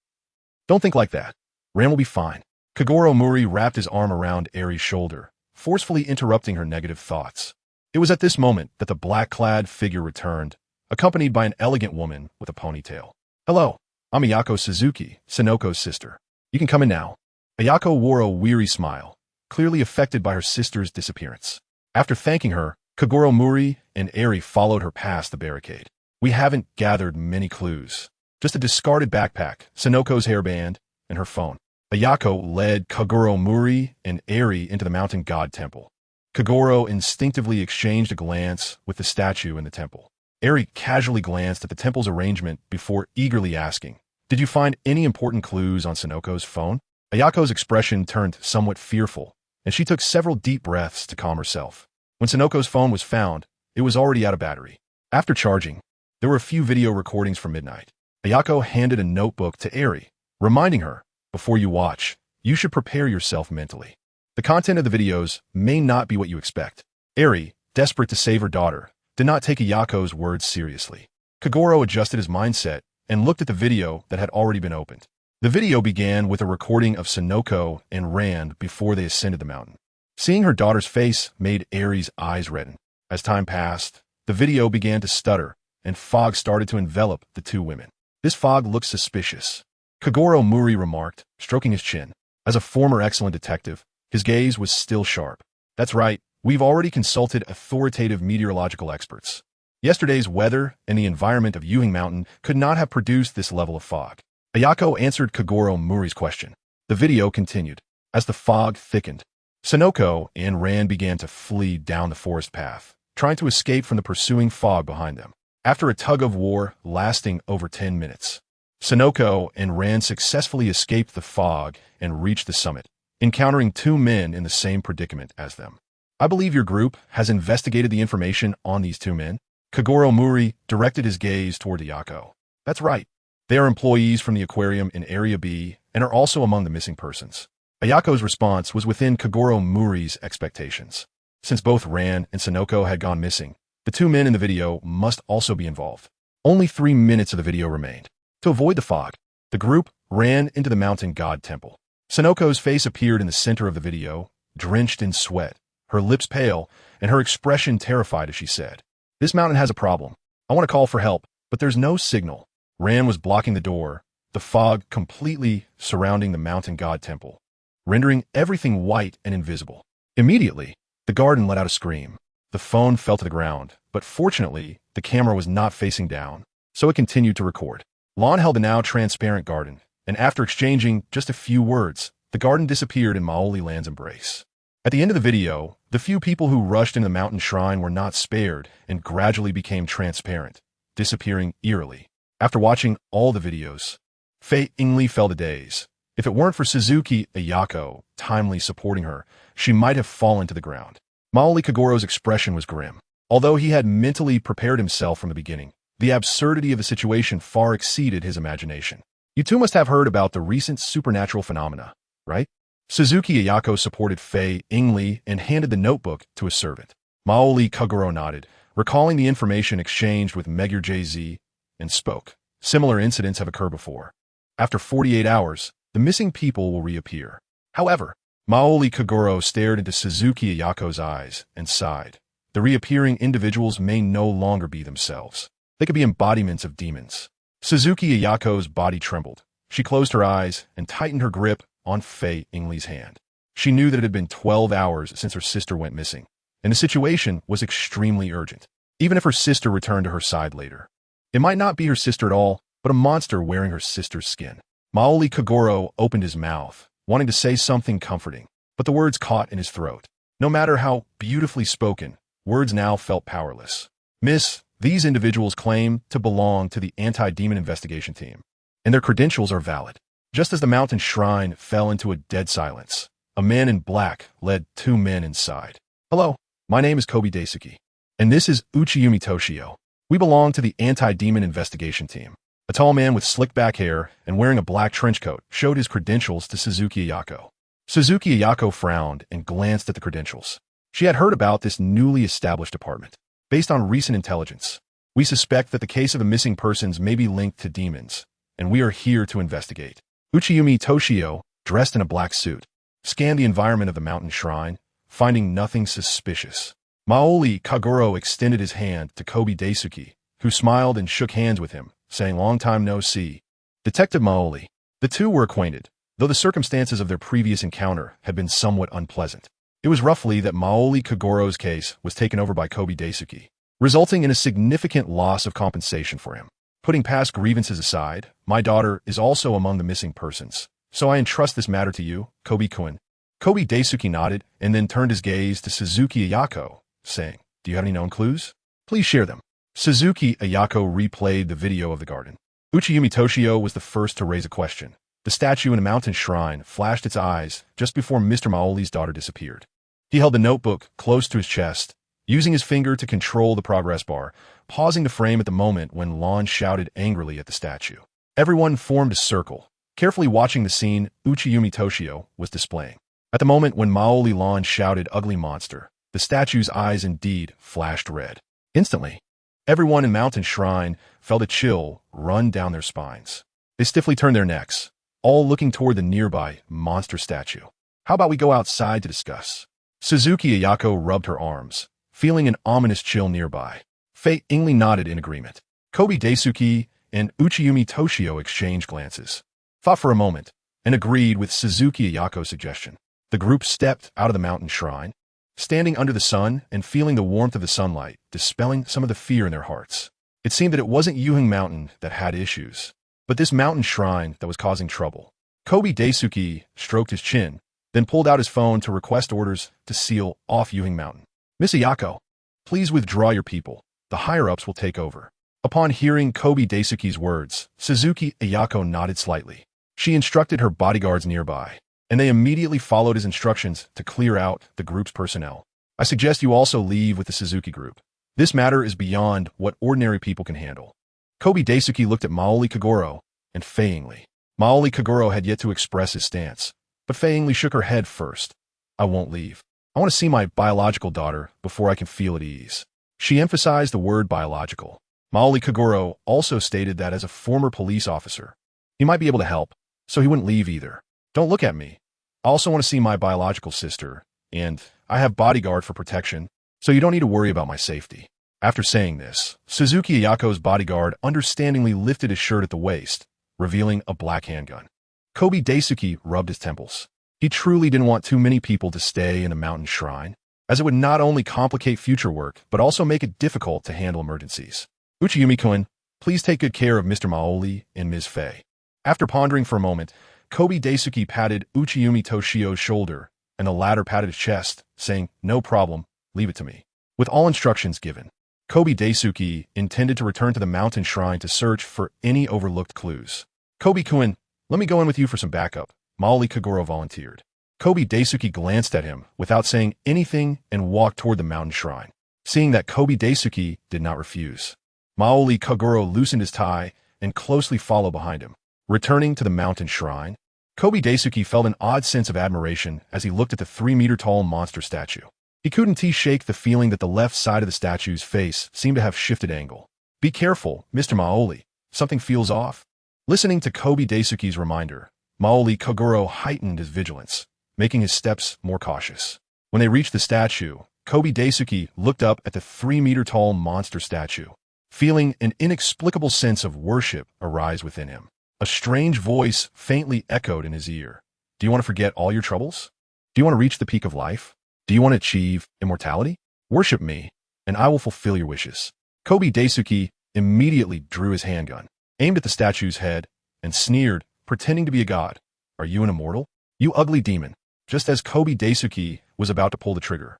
Don't think like that. Ran will be fine. Kaguro Mori wrapped his arm around Eri's shoulder, forcefully interrupting her negative thoughts. It was at this moment that the black-clad figure returned, accompanied by an elegant woman with a ponytail. Hello, I'm Ayako Suzuki, Sonoko's sister. You can come in now. Ayako wore a weary smile, clearly affected by her sister's disappearance. After thanking her, Kaguro Mori and Eri followed her past the barricade. We haven't gathered many clues. Just a discarded backpack, Sonoko's hairband, and her phone. Ayako led Kaguro Mori and Eri into the mountain god temple. Kaguro instinctively exchanged a glance with the statue in the temple. Eri casually glanced at the temple's arrangement before eagerly asking, Did you find any important clues on Sonoko's phone? Ayako's expression turned somewhat fearful, and she took several deep breaths to calm herself. When Sonoko's phone was found, it was already out of battery. After charging, there were a few video recordings from midnight. Ayako handed a notebook to Eri, reminding her, Before you watch, you should prepare yourself mentally. The content of the videos may not be what you expect. Eri, desperate to save her daughter, did not take Ayako's words seriously. Kaguro adjusted his mindset and looked at the video that had already been opened. The video began with a recording of Sonoko and Rand before they ascended the mountain. Seeing her daughter's face made Eri's eyes redden. As time passed, the video began to stutter, and fog started to envelop the two women. This fog looked suspicious. Kaguro Mori remarked, stroking his chin. As a former excellent detective, his gaze was still sharp. That's right, we've already consulted authoritative meteorological experts. Yesterday's weather and the environment of Yuhing Mountain could not have produced this level of fog. Ayako answered Kaguro Mori's question. The video continued. As the fog thickened, Sonoko and Rand began to flee down the forest path, trying to escape from the pursuing fog behind them. After a tug-of-war lasting over 10 minutes, Sonoko and Rand successfully escaped the fog and reached the summit, encountering two men in the same predicament as them. I believe your group has investigated the information on these two men. Kaguro Mori directed his gaze toward Ayako. That's right. They are employees from the aquarium in Area B and are also among the missing persons. Ayako's response was within Kaguro Mori's expectations. Since both Ran and Sonoko had gone missing, the two men in the video must also be involved. Only 3 minutes of the video remained. To avoid the fog, the group ran into the mountain god temple. Sonoko's face appeared in the center of the video, drenched in sweat, her lips pale, and her expression terrified as she said, This mountain has a problem. I want to call for help, but there's no signal. Ran was blocking the door, the fog completely surrounding the mountain god temple, rendering everything white and invisible. Immediately, the garden let out a scream. The phone fell to the ground, but fortunately, the camera was not facing down, so it continued to record. Lon held the now transparent garden, and after exchanging just a few words, the garden disappeared in Maoli Land's embrace. At the end of the video, the few people who rushed into the mountain shrine were not spared and gradually became transparent, disappearing eerily. After watching all the videos, Fei Yingli fell to daze. If it weren't for Suzuki Ayako timely supporting her, she might have fallen to the ground. Maoli Kagoro's expression was grim. Although he had mentally prepared himself from the beginning, the absurdity of the situation far exceeded his imagination. You two must have heard about the recent supernatural phenomena, right? Suzuki Ayako supported Fei Yingli and handed the notebook to a servant. Maoli Kagoro nodded, recalling the information exchanged with Megure JZ, and spoke. Similar incidents have occurred before. After 48 hours, the missing people will reappear. However, Maoli Kagoro stared into Suzuki Ayako's eyes and sighed. The reappearing individuals may no longer be themselves. They could be embodiments of demons. Suzuki Ayako's body trembled. She closed her eyes and tightened her grip on Fei Yingli's hand. She knew that it had been 12 hours since her sister went missing, and the situation was extremely urgent, even if her sister returned to her side later. It might not be her sister at all, but a monster wearing her sister's skin. Maoli Kagoro opened his mouth, wanting to say something comforting, but the words caught in his throat. No matter how beautifully spoken, words now felt powerless. Miss, these individuals claim to belong to the anti-demon investigation team, and their credentials are valid. Just as the mountain shrine fell into a dead silence, a man in black led two men inside. Hello, my name is Kobe Daisuke, and this is Uchiyumi Toshio. We belong to the anti-demon investigation team. A tall man with slick back hair and wearing a black trench coat showed his credentials to Suzuki Ayako. Suzuki Ayako frowned and glanced at the credentials. She had heard about this newly established department. Based on recent intelligence, we suspect that the case of the missing persons may be linked to demons, and we are here to investigate. Uchiyumi Toshio, dressed in a black suit, scanned the environment of the mountain shrine, finding nothing suspicious. Maoli Kagoro extended his hand to Kobe Daisuke, who smiled and shook hands with him, saying long time no see. Detective Maoli. The two were acquainted, though the circumstances of their previous encounter had been somewhat unpleasant. It was roughly that Maoli Kagoro's case was taken over by Kobe Daisuke, resulting in a significant loss of compensation for him. Putting past grievances aside, my daughter is also among the missing persons, so I entrust this matter to you, Kobe-kun. Kobe Daisuke nodded and then turned his gaze to Suzuki Ayako, saying, do you have any known clues? Please share them. Suzuki Ayako replayed the video of the garden. Uchiyumi Toshio was the first to raise a question. The statue in a mountain shrine flashed its eyes just before Mr. Maoli's daughter disappeared. He held the notebook close to his chest, using his finger to control the progress bar, pausing the frame at the moment when Lon shouted angrily at the statue. Everyone formed a circle, carefully watching the scene Uchiyumi Toshio was displaying. At the moment when Maoli Lon shouted ugly monster, the statue's eyes indeed flashed red. Instantly, everyone in Mountain Shrine felt a chill run down their spines. They stiffly turned their necks, all looking toward the nearby monster statue. How about we go outside to discuss? Suzuki Ayako rubbed her arms, feeling an ominous chill nearby. Fei Yingli nodded in agreement. Kobe Daisuke and Uchiyumi Toshio exchanged glances, thought for a moment, and agreed with Suzuki Ayako's suggestion. The group stepped out of the mountain shrine, standing under the sun and feeling the warmth of the sunlight, dispelling some of the fear in their hearts. It seemed that it wasn't Yuheng Mountain that had issues, but this mountain shrine that was causing trouble. Kobe Daisuke stroked his chin, then pulled out his phone to request orders to seal off Yuheng Mountain. Miss Ayako, please withdraw your people. The higher-ups will take over. Upon hearing Kobe Daisuke's words, Suzuki Ayako nodded slightly. She instructed her bodyguards nearby, and they immediately followed his instructions to clear out the group's personnel. I suggest you also leave with the Suzuki group. This matter is beyond what ordinary people can handle. Kobe Daisuke looked at Maoli Kagoro and Fei Yingli. Maoli Kagoro had yet to express his stance, but Fei Yingli shook her head first. I won't leave. I want to see my biological daughter before I can feel at ease. She emphasized the word biological. Maoli Kagoro also stated that as a former police officer, he might be able to help, so he wouldn't leave either. Don't look at me. I also want to see my biological sister, and I have bodyguard for protection, so you don't need to worry about my safety. After saying this, Suzuki Ayako's bodyguard understandingly lifted his shirt at the waist, revealing a black handgun. Kobe Daisuke rubbed his temples. He truly didn't want too many people to stay in a mountain shrine. as it would not only complicate future work, but also make it difficult to handle emergencies. Uchiyumi-kun, please take good care of Mr. Maoli and Ms. Fei. After pondering for a moment, Kobe Daisuke patted Uchiyumi Toshio's shoulder, and the latter patted his chest, saying, "No problem, leave it to me." With all instructions given, Kobe Daisuke intended to return to the mountain shrine to search for any overlooked clues. "Kobe-kun, let me go in with you for some backup," Maoli Kagoro volunteered. Kobe Daisuke glanced at him without saying anything and walked toward the mountain shrine. Seeing that Kobe Daisuke did not refuse, Maoli Kagoro loosened his tie and closely followed behind him. Returning to the mountain shrine, Kobe Daisuke felt an odd sense of admiration as he looked at the 3-meter-tall monster statue. He couldn't shake the feeling that the left side of the statue's face seemed to have shifted angle. "Be careful, Mr. Maoli. Something feels off." Listening to Kobe Daisuke's reminder, Maoli Kagoro heightened his vigilance, making his steps more cautious. When they reached the statue, Kobe Daisuke looked up at the 3-meter-tall monster statue, feeling an inexplicable sense of worship arise within him. A strange voice faintly echoed in his ear. "Do you want to forget all your troubles? Do you want to reach the peak of life? Do you want to achieve immortality? Worship me, and I will fulfill your wishes." Kobe Daisuke immediately drew his handgun, aimed at the statue's head, and sneered, pretending to be a god. "Are you an immortal? You ugly demon." Just as Kobe Daisuke was about to pull the trigger,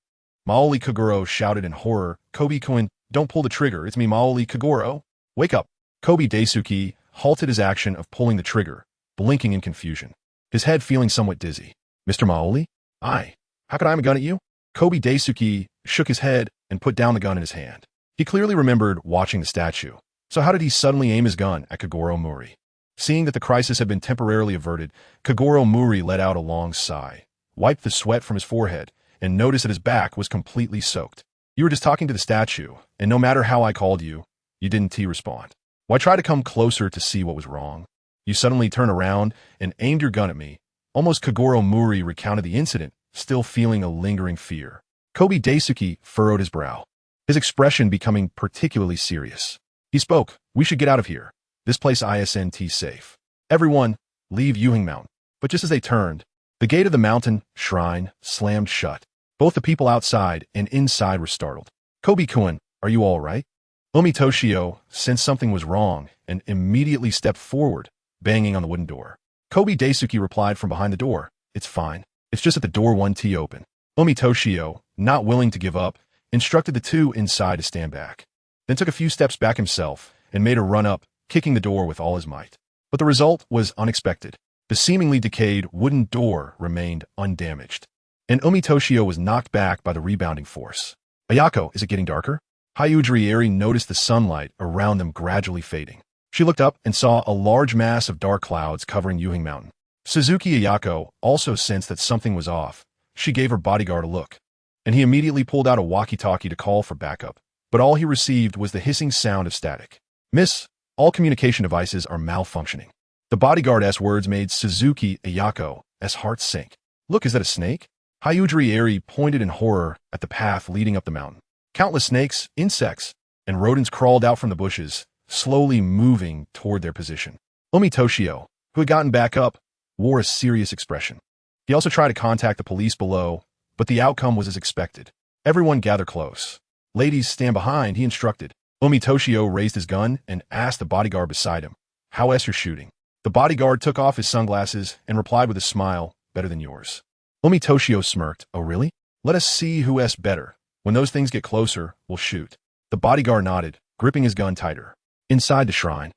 Maoli Kagoro shouted in horror, "Kobe-kun, don't pull the trigger, it's me, Maoli Kagoro. Wake up." Kobe Daisuke halted his action of pulling the trigger, blinking in confusion, his head feeling somewhat dizzy. "Mr. Maoli? How could I aim a gun at you?" Kobe Daisuke shook his head and put down the gun in his hand. He clearly remembered watching the statue, so how did he suddenly aim his gun at Kagoro Mori? Seeing that the crisis had been temporarily averted, Kagoro Mori let out a long sigh, wiped the sweat from his forehead, and noticed that his back was completely soaked. "You were just talking to the statue, and no matter how I called you, you didn't respond. Why try to come closer to see what was wrong? You suddenly turned around and aimed your gun at me." Almost Kagoro Mori recounted the incident, still feeling a lingering fear. Kobe Daisuke furrowed his brow, his expression becoming particularly serious. He spoke, "We should get out of here. This place isn't safe. Everyone, leave Yuhing Mountain." But just as they turned, the gate of the mountain shrine slammed shut. Both the people outside and inside were startled. "Kobe-kun, are you all right?" Umi Toshio sensed something was wrong and immediately stepped forward, banging on the wooden door. Kobe Daisuke replied from behind the door, "It's fine. It's just that the door won't open." Umi Toshio, not willing to give up, instructed the two inside to stand back, then took a few steps back himself and made a run up, kicking the door with all his might. But the result was unexpected. The seemingly decayed wooden door remained undamaged, and Umi Toshio was knocked back by the rebounding force. "Ayako, is it getting darker?" Hyudri Eri noticed the sunlight around them gradually fading. She looked up and saw a large mass of dark clouds covering Yuhing Mountain. Suzuki Ayako also sensed that something was off. She gave her bodyguard a look, and he immediately pulled out a walkie-talkie to call for backup. But all he received was the hissing sound of static. "Miss, all communication devices are malfunctioning." The bodyguard's words made Suzuki Ayako's heart sink. "Look, is that a snake?" Hyudri Eri pointed in horror at the path leading up the mountain. Countless snakes, insects, and rodents crawled out from the bushes, slowly moving toward their position. Umi Toshio, who had gotten back up, wore a serious expression. He also tried to contact the police below, but the outcome was as expected. "Everyone gather close. Ladies, stand behind," he instructed. Umi Toshio raised his gun and asked the bodyguard beside him, "How is your shooting?" The bodyguard took off his sunglasses and replied with a smile, "Better than yours." Umi Toshio smirked, "Oh really? Let us see who's better. When those things get closer, we'll shoot." The bodyguard nodded, gripping his gun tighter. Inside the shrine,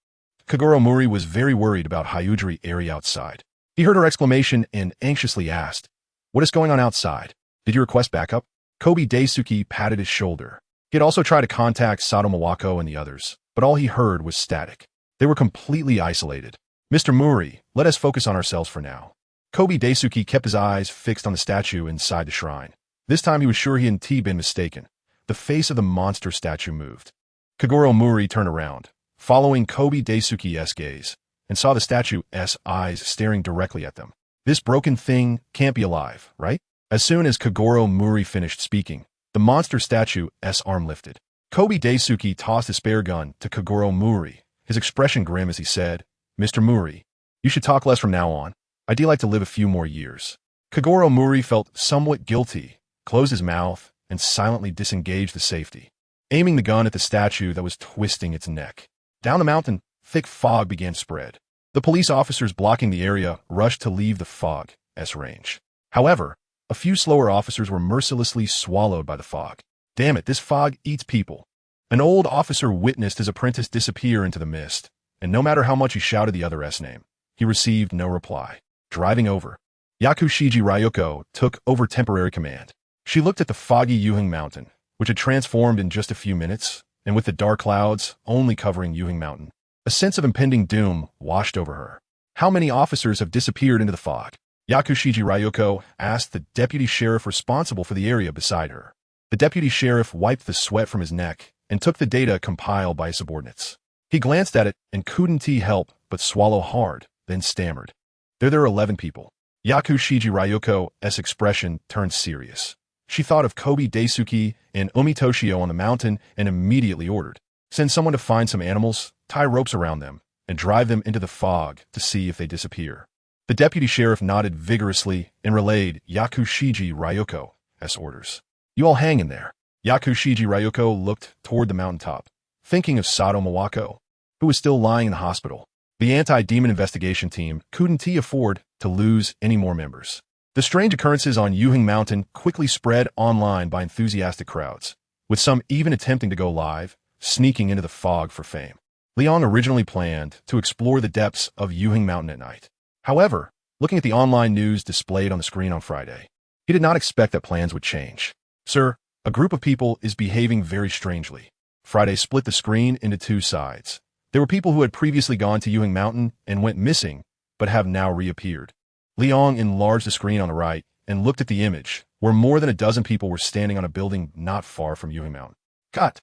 Kagoro Mori was very worried about Hyudri Eri outside. He heard her exclamation and anxiously asked, "What is going on outside? Did you request backup?" Kobe Daisuke patted his shoulder. He had also tried to contact Sato Mawako and the others, but all he heard was static. They were completely isolated. "Mr. Mori, let us focus on ourselves for now." Kobe Daisuke kept his eyes fixed on the statue inside the shrine. This time he was sure he hadn't been mistaken. The face of the monster statue moved. Kagoro Mori turned around, following Kobe Daisuke's gaze, and saw the statue's eyes staring directly at them. "This broken thing can't be alive, right?" As soon as Kagoro Mori finished speaking, the monster statue's arm lifted. Kobe Daisuke tossed his spare gun to Kagoro Mori, his expression grim as he said, "Mr. Mori, you should talk less from now on. I'd like to live a few more years." Kagoro Mori felt somewhat guilty, closed his mouth, and silently disengaged the safety, aiming the gun at the statue that was twisting its neck. Down the mountain, thick fog began to spread. The police officers blocking the area rushed to leave the fog's range. However, a few slower officers were mercilessly swallowed by the fog. Damn it, this fog eats people. An old officer witnessed his apprentice disappear into the mist, and no matter how much he shouted the other's name, he received no reply. Driving over, Yakushiji Ryoko took over temporary command. She looked at the foggy Yuhing Mountain, which had transformed in just a few minutes, and with the dark clouds only covering Yuhing Mountain, a sense of impending doom washed over her. How many officers have disappeared into the fog? Yakushiji Ryoko asked the deputy sheriff responsible for the area beside her. The deputy sheriff wiped the sweat from his neck and took the data compiled by his subordinates. He glanced at it and couldn't help but swallow hard, then stammered. There are 11 people. Yakushiji Ryoko's expression turned serious. She thought of Kobe Daisuke and Umitoshio on the mountain and immediately ordered, "Send someone to find some animals, tie ropes around them, and drive them into the fog to see if they disappear." The deputy sheriff nodded vigorously and relayed Yakushiji Ryoko's orders. "You all hang in there." Yakushiji Ryoko looked toward the mountaintop, thinking of Sato Mawako, who was still lying in the hospital. The anti-demon investigation team couldn't afford to lose any more members. The strange occurrences on Yuhing Mountain quickly spread online by enthusiastic crowds, with some even attempting to go live, sneaking into the fog for fame. Liang originally planned to explore the depths of Yuhing Mountain at night. However, looking at the online news displayed on the screen on Friday, he did not expect that plans would change. "Sir, a group of people is behaving very strangely." Friday split the screen into two sides. There were people who had previously gone to Yuhing Mountain and went missing, but have now reappeared. Liang enlarged the screen on the right and looked at the image, where more than a dozen people were standing on a building not far from Yuhing Mountain. Cut.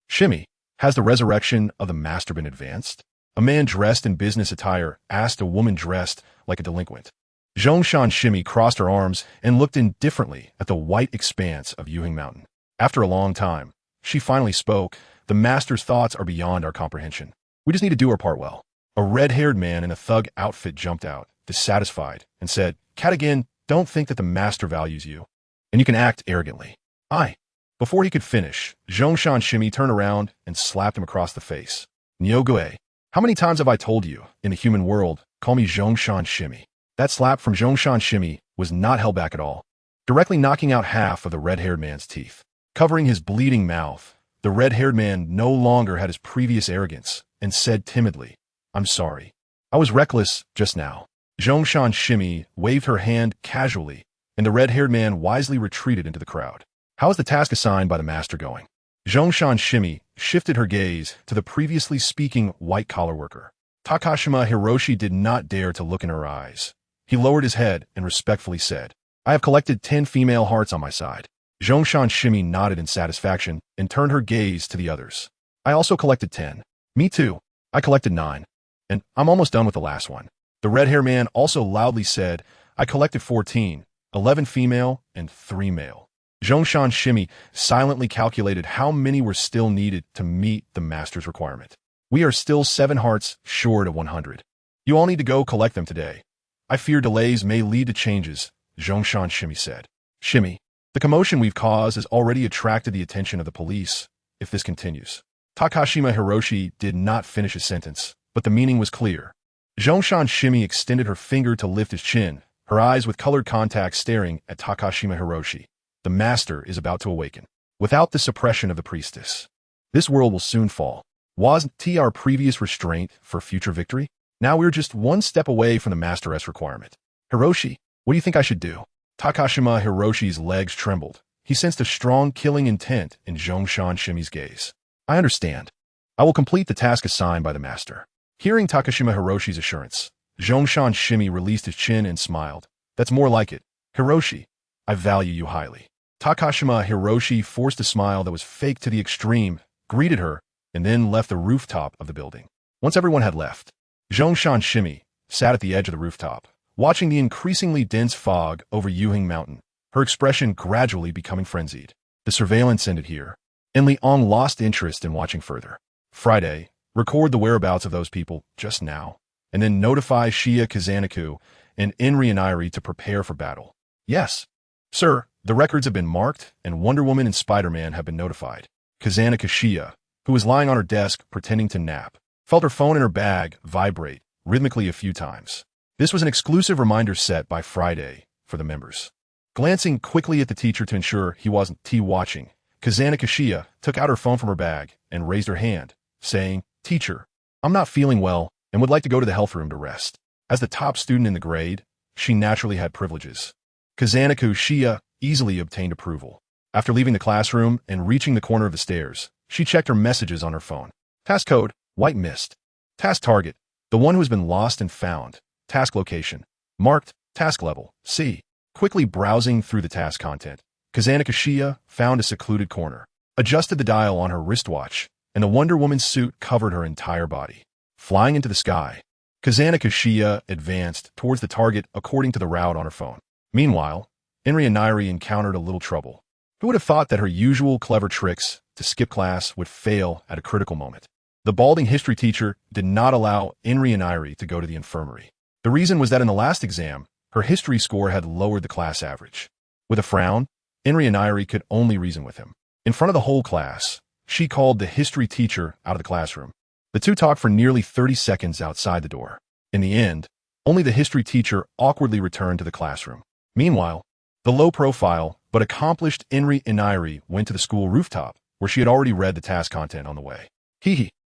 Shimmy, has the resurrection of the master been advanced? A man dressed in business attire asked a woman dressed like a delinquent. Zhongshan Shimmy crossed her arms and looked indifferently at the white expanse of Yuhing Mountain. After a long time, she finally spoke. "The master's thoughts are beyond our comprehension. We just need to do our part well." A red-haired man in a thug outfit jumped out, dissatisfied, and said, "Katagan, don't think that the master values you, and you can act arrogantly." "I." Before he could finish, Zhongshan Shimmy turned around and slapped him across the face. "Nyogue, how many times have I told you, in the human world, call me Zhongshan Shimmy?" That slap from Zhongshan Shimmy was not held back at all, directly knocking out half of the red-haired man's teeth. Covering his bleeding mouth, the red-haired man no longer had his previous arrogance and said timidly, "I'm sorry. I was reckless just now." Zhongshan Shimmy waved her hand casually, and the red-haired man wisely retreated into the crowd. "How is the task assigned by the master going?" Zhongshan Shimmy shifted her gaze to the previously speaking white-collar worker. Takashima Hiroshi did not dare to look in her eyes. He lowered his head and respectfully said, "I have collected 10 female hearts on my side." Zhongshan Shimmy nodded in satisfaction and turned her gaze to the others. "I also collected 10. Me too. I collected 9. And I'm almost done with the last one." The red-haired man also loudly said, "I collected 14, 11 female and 3 male." Zhongshan Shimmy silently calculated how many were still needed to meet the master's requirement. "We are still 7 hearts short of 100. You all need to go collect them today. I fear delays may lead to changes," Zhongshan Shimmy said. "Shimmy, the commotion we've caused has already attracted the attention of the police. If this continues." Takashima Hiroshi did not finish his sentence, but the meaning was clear. Zhongshan Shimmy extended her finger to lift his chin, her eyes with colored contacts staring at Takashima Hiroshi. "The master is about to awaken. Without the suppression of the priestess, this world will soon fall. Wasn't our previous restraint for future victory? Now we're just one step away from the master's requirement. Hiroshi, what do you think I should do?" Takashima Hiroshi's legs trembled. He sensed a strong killing intent in Zhongshan Shimmy's gaze. "I understand. I will complete the task assigned by the master." Hearing Takashima Hiroshi's assurance, Zhongshan Shimmy released his chin and smiled. "That's more like it. Hiroshi, I value you highly." Takashima Hiroshi forced a smile that was fake to the extreme, greeted her, and then left the rooftop of the building. Once everyone had left, Zhongshan Shimmy sat at the edge of the rooftop, watching the increasingly dense fog over Yuhing Mountain, her expression gradually becoming frenzied. The surveillance ended here, and Liang lost interest in watching further. Friday, record the whereabouts of those people just now, and then notify Shia Kazanaku and Inri Inairi to prepare for battle. "Yes, sir, The records have been marked, and Wonder Woman and Spider-Man have been notified. Kazana Kashiya, who was lying on her desk pretending to nap, felt her phone in her bag vibrate rhythmically a few times. This was an exclusive reminder set by Friday for the members. Glancing quickly at the teacher to ensure he wasn't watching, Kazana Kashiya took out her phone from her bag and raised her hand, saying, "Teacher, I'm not feeling well and would like to go to the health room to rest." As the top student in the grade, she naturally had privileges. Kazana Kashiya easily obtained approval. After leaving the classroom and reaching the corner of the stairs, she checked her messages on her phone. Task code, white mist. Task target, the one who has been lost and found. Task location, marked, task level, C. Quickly browsing through the task content, Kazana Kashiya found a secluded corner, adjusted the dial on her wristwatch, and the Wonder Woman suit covered her entire body. Flying into the sky, Kazana Kashiya advanced towards the target according to the route on her phone. Meanwhile, Inri and Nairi encountered a little trouble. Who would have thought that her usual clever tricks to skip class would fail at a critical moment? The balding history teacher did not allow Inri and Nairi to go to the infirmary. The reason was that in the last exam, her history score had lowered the class average. With a frown, Inri and Nairi could only reason with him. In front of the whole class, she called the history teacher out of the classroom. The two talked for nearly 30 seconds outside the door. In the end, only the history teacher awkwardly returned to the classroom. Meanwhile, the low-profile but accomplished Inri and Nairi went to the school rooftop, where she had already read the task content on the way.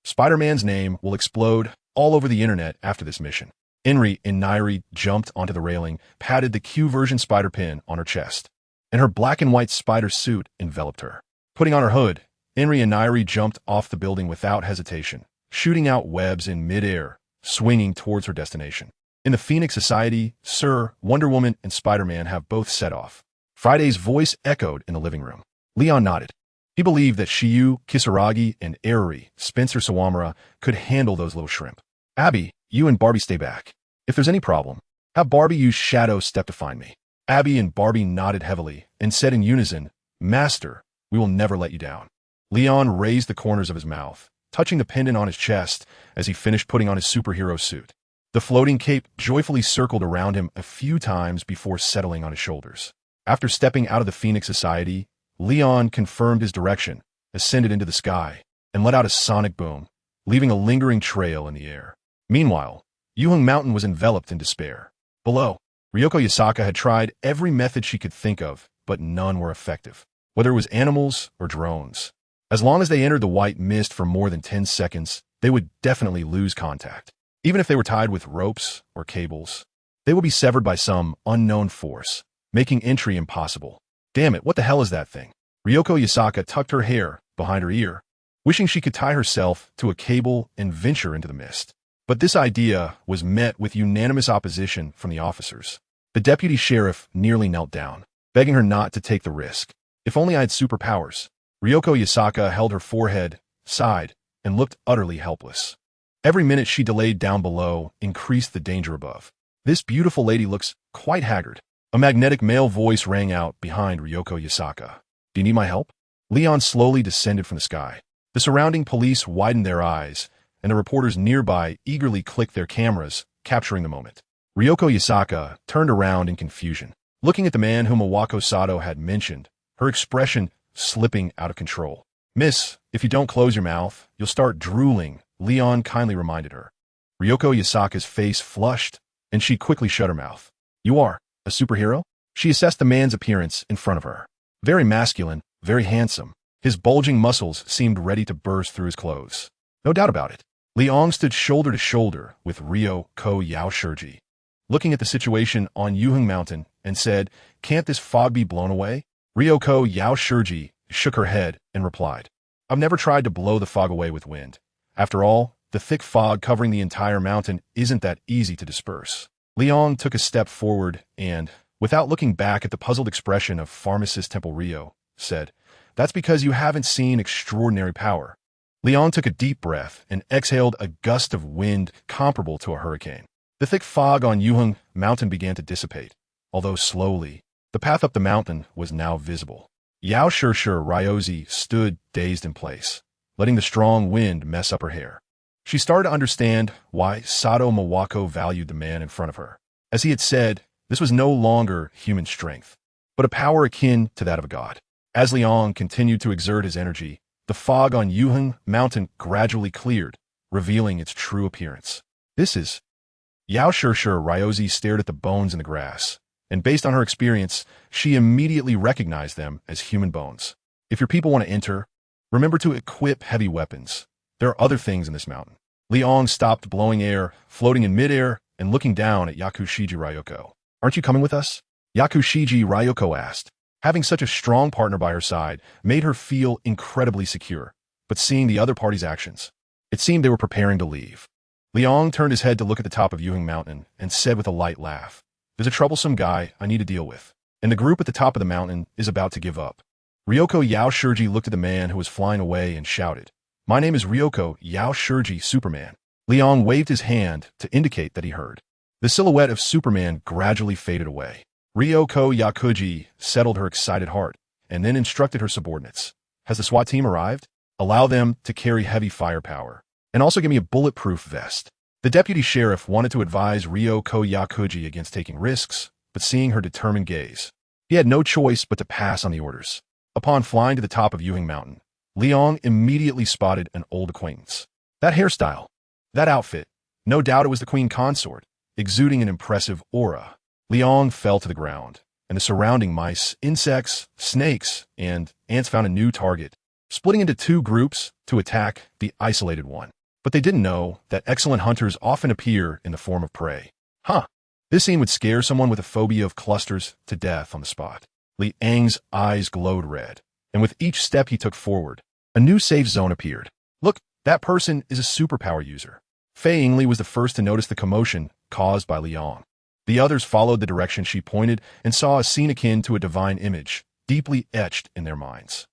Spider-Man's name will explode all over the internet after this mission. Inri and Nairi jumped onto the railing, patted the Q-version spider pin on her chest, and her black and white spider suit enveloped her. Putting on her hood, Inri and Nairi jumped off the building without hesitation, shooting out webs in midair, swinging towards her destination. In the Phoenix Society, Sir, Wonder Woman and Spider-Man have both set off. Friday's voice echoed in the living room. Leon nodded. He believed that Shiyu, Kisaragi, and Eriri, Spencer Sawamura, could handle those little shrimp. Abby, you and Barbie stay back. If there's any problem, have Barbie use Shadow Step to find me. Abby and Barbie nodded heavily and said in unison, "Master, we will never let you down." Leon raised the corners of his mouth, touching the pendant on his chest as he finished putting on his superhero suit. The floating cape joyfully circled around him a few times before settling on his shoulders. After stepping out of the Phoenix Society, Leon confirmed his direction, ascended into the sky, and let out a sonic boom, leaving a lingering trail in the air. Meanwhile, Yuheng Mountain was enveloped in despair. Below, Ryoko Yasaka had tried every method she could think of, but none were effective, whether it was animals or drones. As long as they entered the white mist for more than 10 seconds, they would definitely lose contact. Even if they were tied with ropes or cables, they would be severed by some unknown force, making entry impossible. Damn it, what the hell is that thing? Ryoko Yasaka tucked her hair behind her ear, wishing she could tie herself to a cable and venture into the mist. But this idea was met with unanimous opposition from the officers. The deputy sheriff nearly knelt down, begging her not to take the risk. If only I had superpowers. Ryoko Yasaka held her forehead, sighed, and looked utterly helpless. Every minute she delayed down below increased the danger above. This beautiful lady looks quite haggard. A magnetic male voice rang out behind Ryoko Yasaka. Do you need my help? Leon slowly descended from the sky. The surrounding police widened their eyes, and the reporters nearby eagerly clicked their cameras, capturing the moment. Ryoko Yasaka turned around in confusion, looking at the man whom Awako Sato had mentioned, her expression slipping out of control. "Miss, if you don't close your mouth, you'll start drooling," Leon kindly reminded her. Ryoko Yasaka's face flushed, and she quickly shut her mouth. "You are a superhero?" She assessed the man's appearance in front of her. Very masculine, very handsome. His bulging muscles seemed ready to burst through his clothes. No doubt about it. Liang stood shoulder to shoulder with Ryoko Yaoshirji, looking at the situation on Yuheng Mountain, and said, "Can't this fog be blown away?" Ryoko Yaoshirji shook her head and replied, "I've never tried to blow the fog away with wind. After all, the thick fog covering the entire mountain isn't that easy to disperse." Liang took a step forward and, without looking back at the puzzled expression of pharmacist Temple Ryo, said, "That's because you haven't seen extraordinary power." Liang took a deep breath and exhaled a gust of wind comparable to a hurricane. The thick fog on Yuheng Mountain began to dissipate, although slowly. The path up the mountain was now visible. Yao Shirshir Ryozi stood dazed in place, letting the strong wind mess up her hair. She started to understand why Sato Mawako valued the man in front of her. As he had said, this was no longer human strength. but a power akin to that of a god. As Liang continued to exert his energy, the fog on Yuheng Mountain gradually cleared, revealing its true appearance. This is... Yao Shishir Ryozi stared at the bones in the grass, and based on her experience, she immediately recognized them as human bones. If your people want to enter, remember to equip heavy weapons. There are other things in this mountain. Liang stopped blowing air, floating in midair, and looking down at Yakushiji Ryoko. Aren't you coming with us? Yakushiji Ryoko asked. Having such a strong partner by her side made her feel incredibly secure, but seeing the other party's actions, it seemed they were preparing to leave. Liang turned his head to look at the top of Yuheng Mountain and said with a light laugh, "There's a troublesome guy I need to deal with, and the group at the top of the mountain is about to give up." Ryoko Yao Shirji looked at the man who was flying away and shouted, "My name is Ryoko Yao Shirji, Superman." Liang waved his hand to indicate that he heard. The silhouette of Superman gradually faded away. Ryoko Yakuji settled her excited heart and then instructed her subordinates. "Has the SWAT team arrived? Allow them to carry heavy firepower. And also give me a bulletproof vest." The deputy sheriff wanted to advise Ryoko Yakuji against taking risks, but seeing her determined gaze, he had no choice but to pass on the orders. Upon flying to the top of Yuheng Mountain, Liang immediately spotted an old acquaintance. That hairstyle, that outfit, no doubt it was the queen consort, exuding an impressive aura. Liang fell to the ground, and the surrounding mice, insects, snakes, and ants found a new target, splitting into two groups to attack the isolated one. But they didn't know that excellent hunters often appear in the form of prey. This scene would scare someone with a phobia of clusters to death on the spot. Liang's eyes glowed red, and with each step he took forward, a new safe zone appeared. Look, that person is a superpower user. Fei Yingli was the first to notice the commotion caused by Liang. The others followed the direction she pointed and saw a scene akin to a divine image, deeply etched in their minds.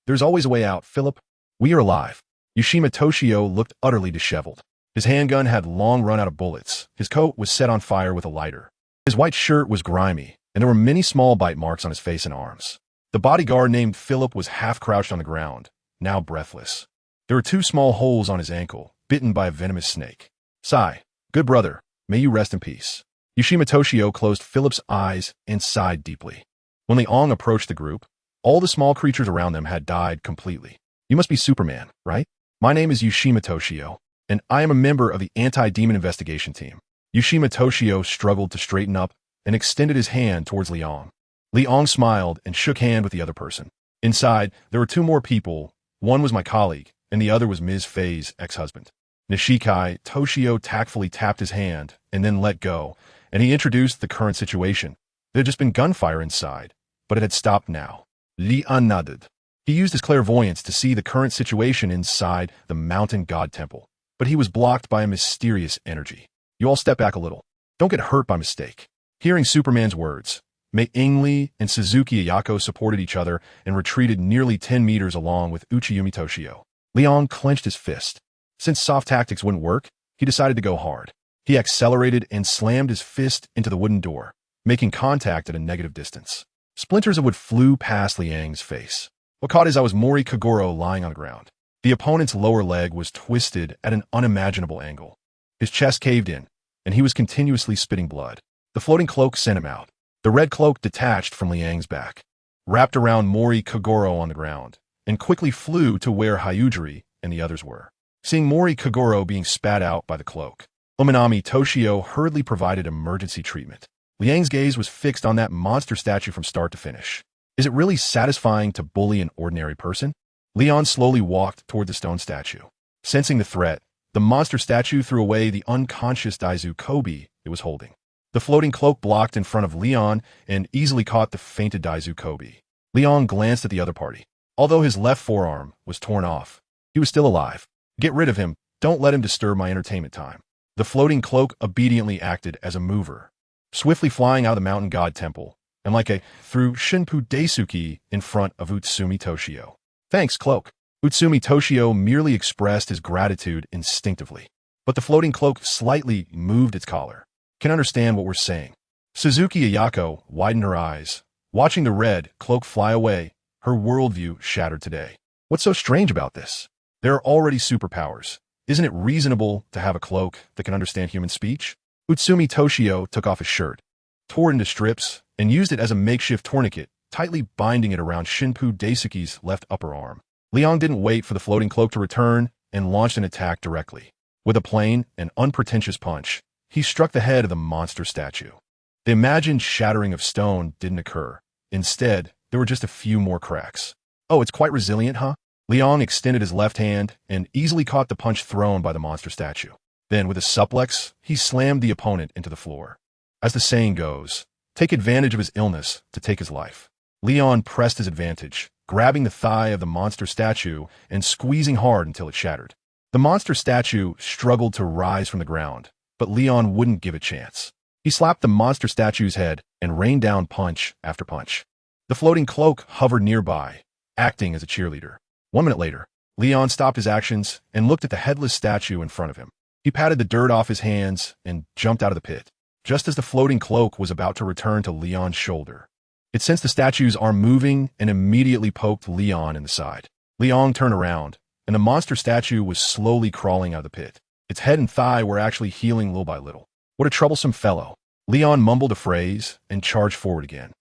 There's always a way out, Philip. We are alive. Yushima Toshio looked utterly disheveled. His handgun had long run out of bullets. His coat was set on fire with a lighter. His white shirt was grimy, and there were many small bite marks on his face and arms. The bodyguard named Philip was half crouched on the ground, now breathless. There were two small holes on his ankle, bitten by a venomous snake. "Sigh, good brother, may you rest in peace." Yushima Toshio closed Philip's eyes and sighed deeply. When Liang approached the group, all the small creatures around them had died completely. "You must be Superman, right? My name is Yushima Toshio, and I am a member of the anti-demon investigation team." Yushima Toshio struggled to straighten up and extended his hand towards Liang. Liang smiled and shook hand with the other person. Inside, there were two more people. One was my colleague, and the other was Ms. Fei's ex-husband. Nishikai Toshio tactfully tapped his hand and then let go, and he introduced the current situation. There had just been gunfire inside, but it had stopped now. Liang nodded. He used his clairvoyance to see the current situation inside the mountain god temple, but he was blocked by a mysterious energy. "You all step back a little. Don't get hurt by mistake." Hearing Superman's words, Mei Ingli and Suzuki Ayako supported each other and retreated nearly 10 meters along with Uchiyumi Toshio. Liang clenched his fist. Since soft tactics wouldn't work, he decided to go hard. He accelerated and slammed his fist into the wooden door, making contact at a negative distance. Splinters of wood flew past Liang's face. What caught his eye was Mori Kaguro lying on the ground. The opponent's lower leg was twisted at an unimaginable angle. His chest caved in, and he was continuously spitting blood. The floating cloak sent him out. The red cloak detached from Liang's back, wrapped around Mori Kaguro on the ground, and quickly flew to where Hyudri and the others were. Seeing Mori Kaguro being spat out by the cloak, Ominami Toshio hurriedly provided emergency treatment. Liang's gaze was fixed on that monster statue from start to finish. Is it really satisfying to bully an ordinary person? Liang slowly walked toward the stone statue. Sensing the threat, the monster statue threw away the unconscious Daizu Kobe it was holding. The floating cloak blocked in front of Liang and easily caught the fainted Daizu Kobe. Liang glanced at the other party. Although his left forearm was torn off, he was still alive. "Get rid of him. Don't let him disturb my entertainment time." The floating cloak obediently acted as a mover, swiftly flying out of the mountain god temple, and like a threw Shinpu Daisuki in front of Utsumi Toshio. "Thanks, cloak." Utsumi Toshio merely expressed his gratitude instinctively, but the floating cloak slightly moved its collar. "Can understand what we're saying." Suzuki Ayako widened her eyes. Watching the red cloak fly away, her worldview shattered today. What's so strange about this? There are already superpowers. Isn't it reasonable to have a cloak that can understand human speech? Utsumi Toshio took off his shirt, tore it into strips, and used it as a makeshift tourniquet, tightly binding it around Shinpu Daisuke's left upper arm. Liang didn't wait for the floating cloak to return and launched an attack directly. With a plain and unpretentious punch, he struck the head of the monster statue. The imagined shattering of stone didn't occur. Instead, there were just a few more cracks. Oh, it's quite resilient, huh? Liang extended his left hand and easily caught the punch thrown by the monster statue. Then, with a suplex, he slammed the opponent into the floor. As the saying goes, take advantage of his illness to take his life. Liang pressed his advantage, grabbing the thigh of the monster statue and squeezing hard until it shattered. The monster statue struggled to rise from the ground, but Liang wouldn't give it a chance. He slapped the monster statue's head and rained down punch after punch. The floating cloak hovered nearby, acting as a cheerleader. 1 minute later, Liang stopped his actions and looked at the headless statue in front of him. He patted the dirt off his hands and jumped out of the pit, just as the floating cloak was about to return to Liang's shoulder. It sensed the statue's arm moving and immediately poked Liang in the side. Liang turned around, and the monster statue was slowly crawling out of the pit. Its head and thigh were actually healing little by little. What a troublesome fellow. Liang mumbled a phrase and charged forward again.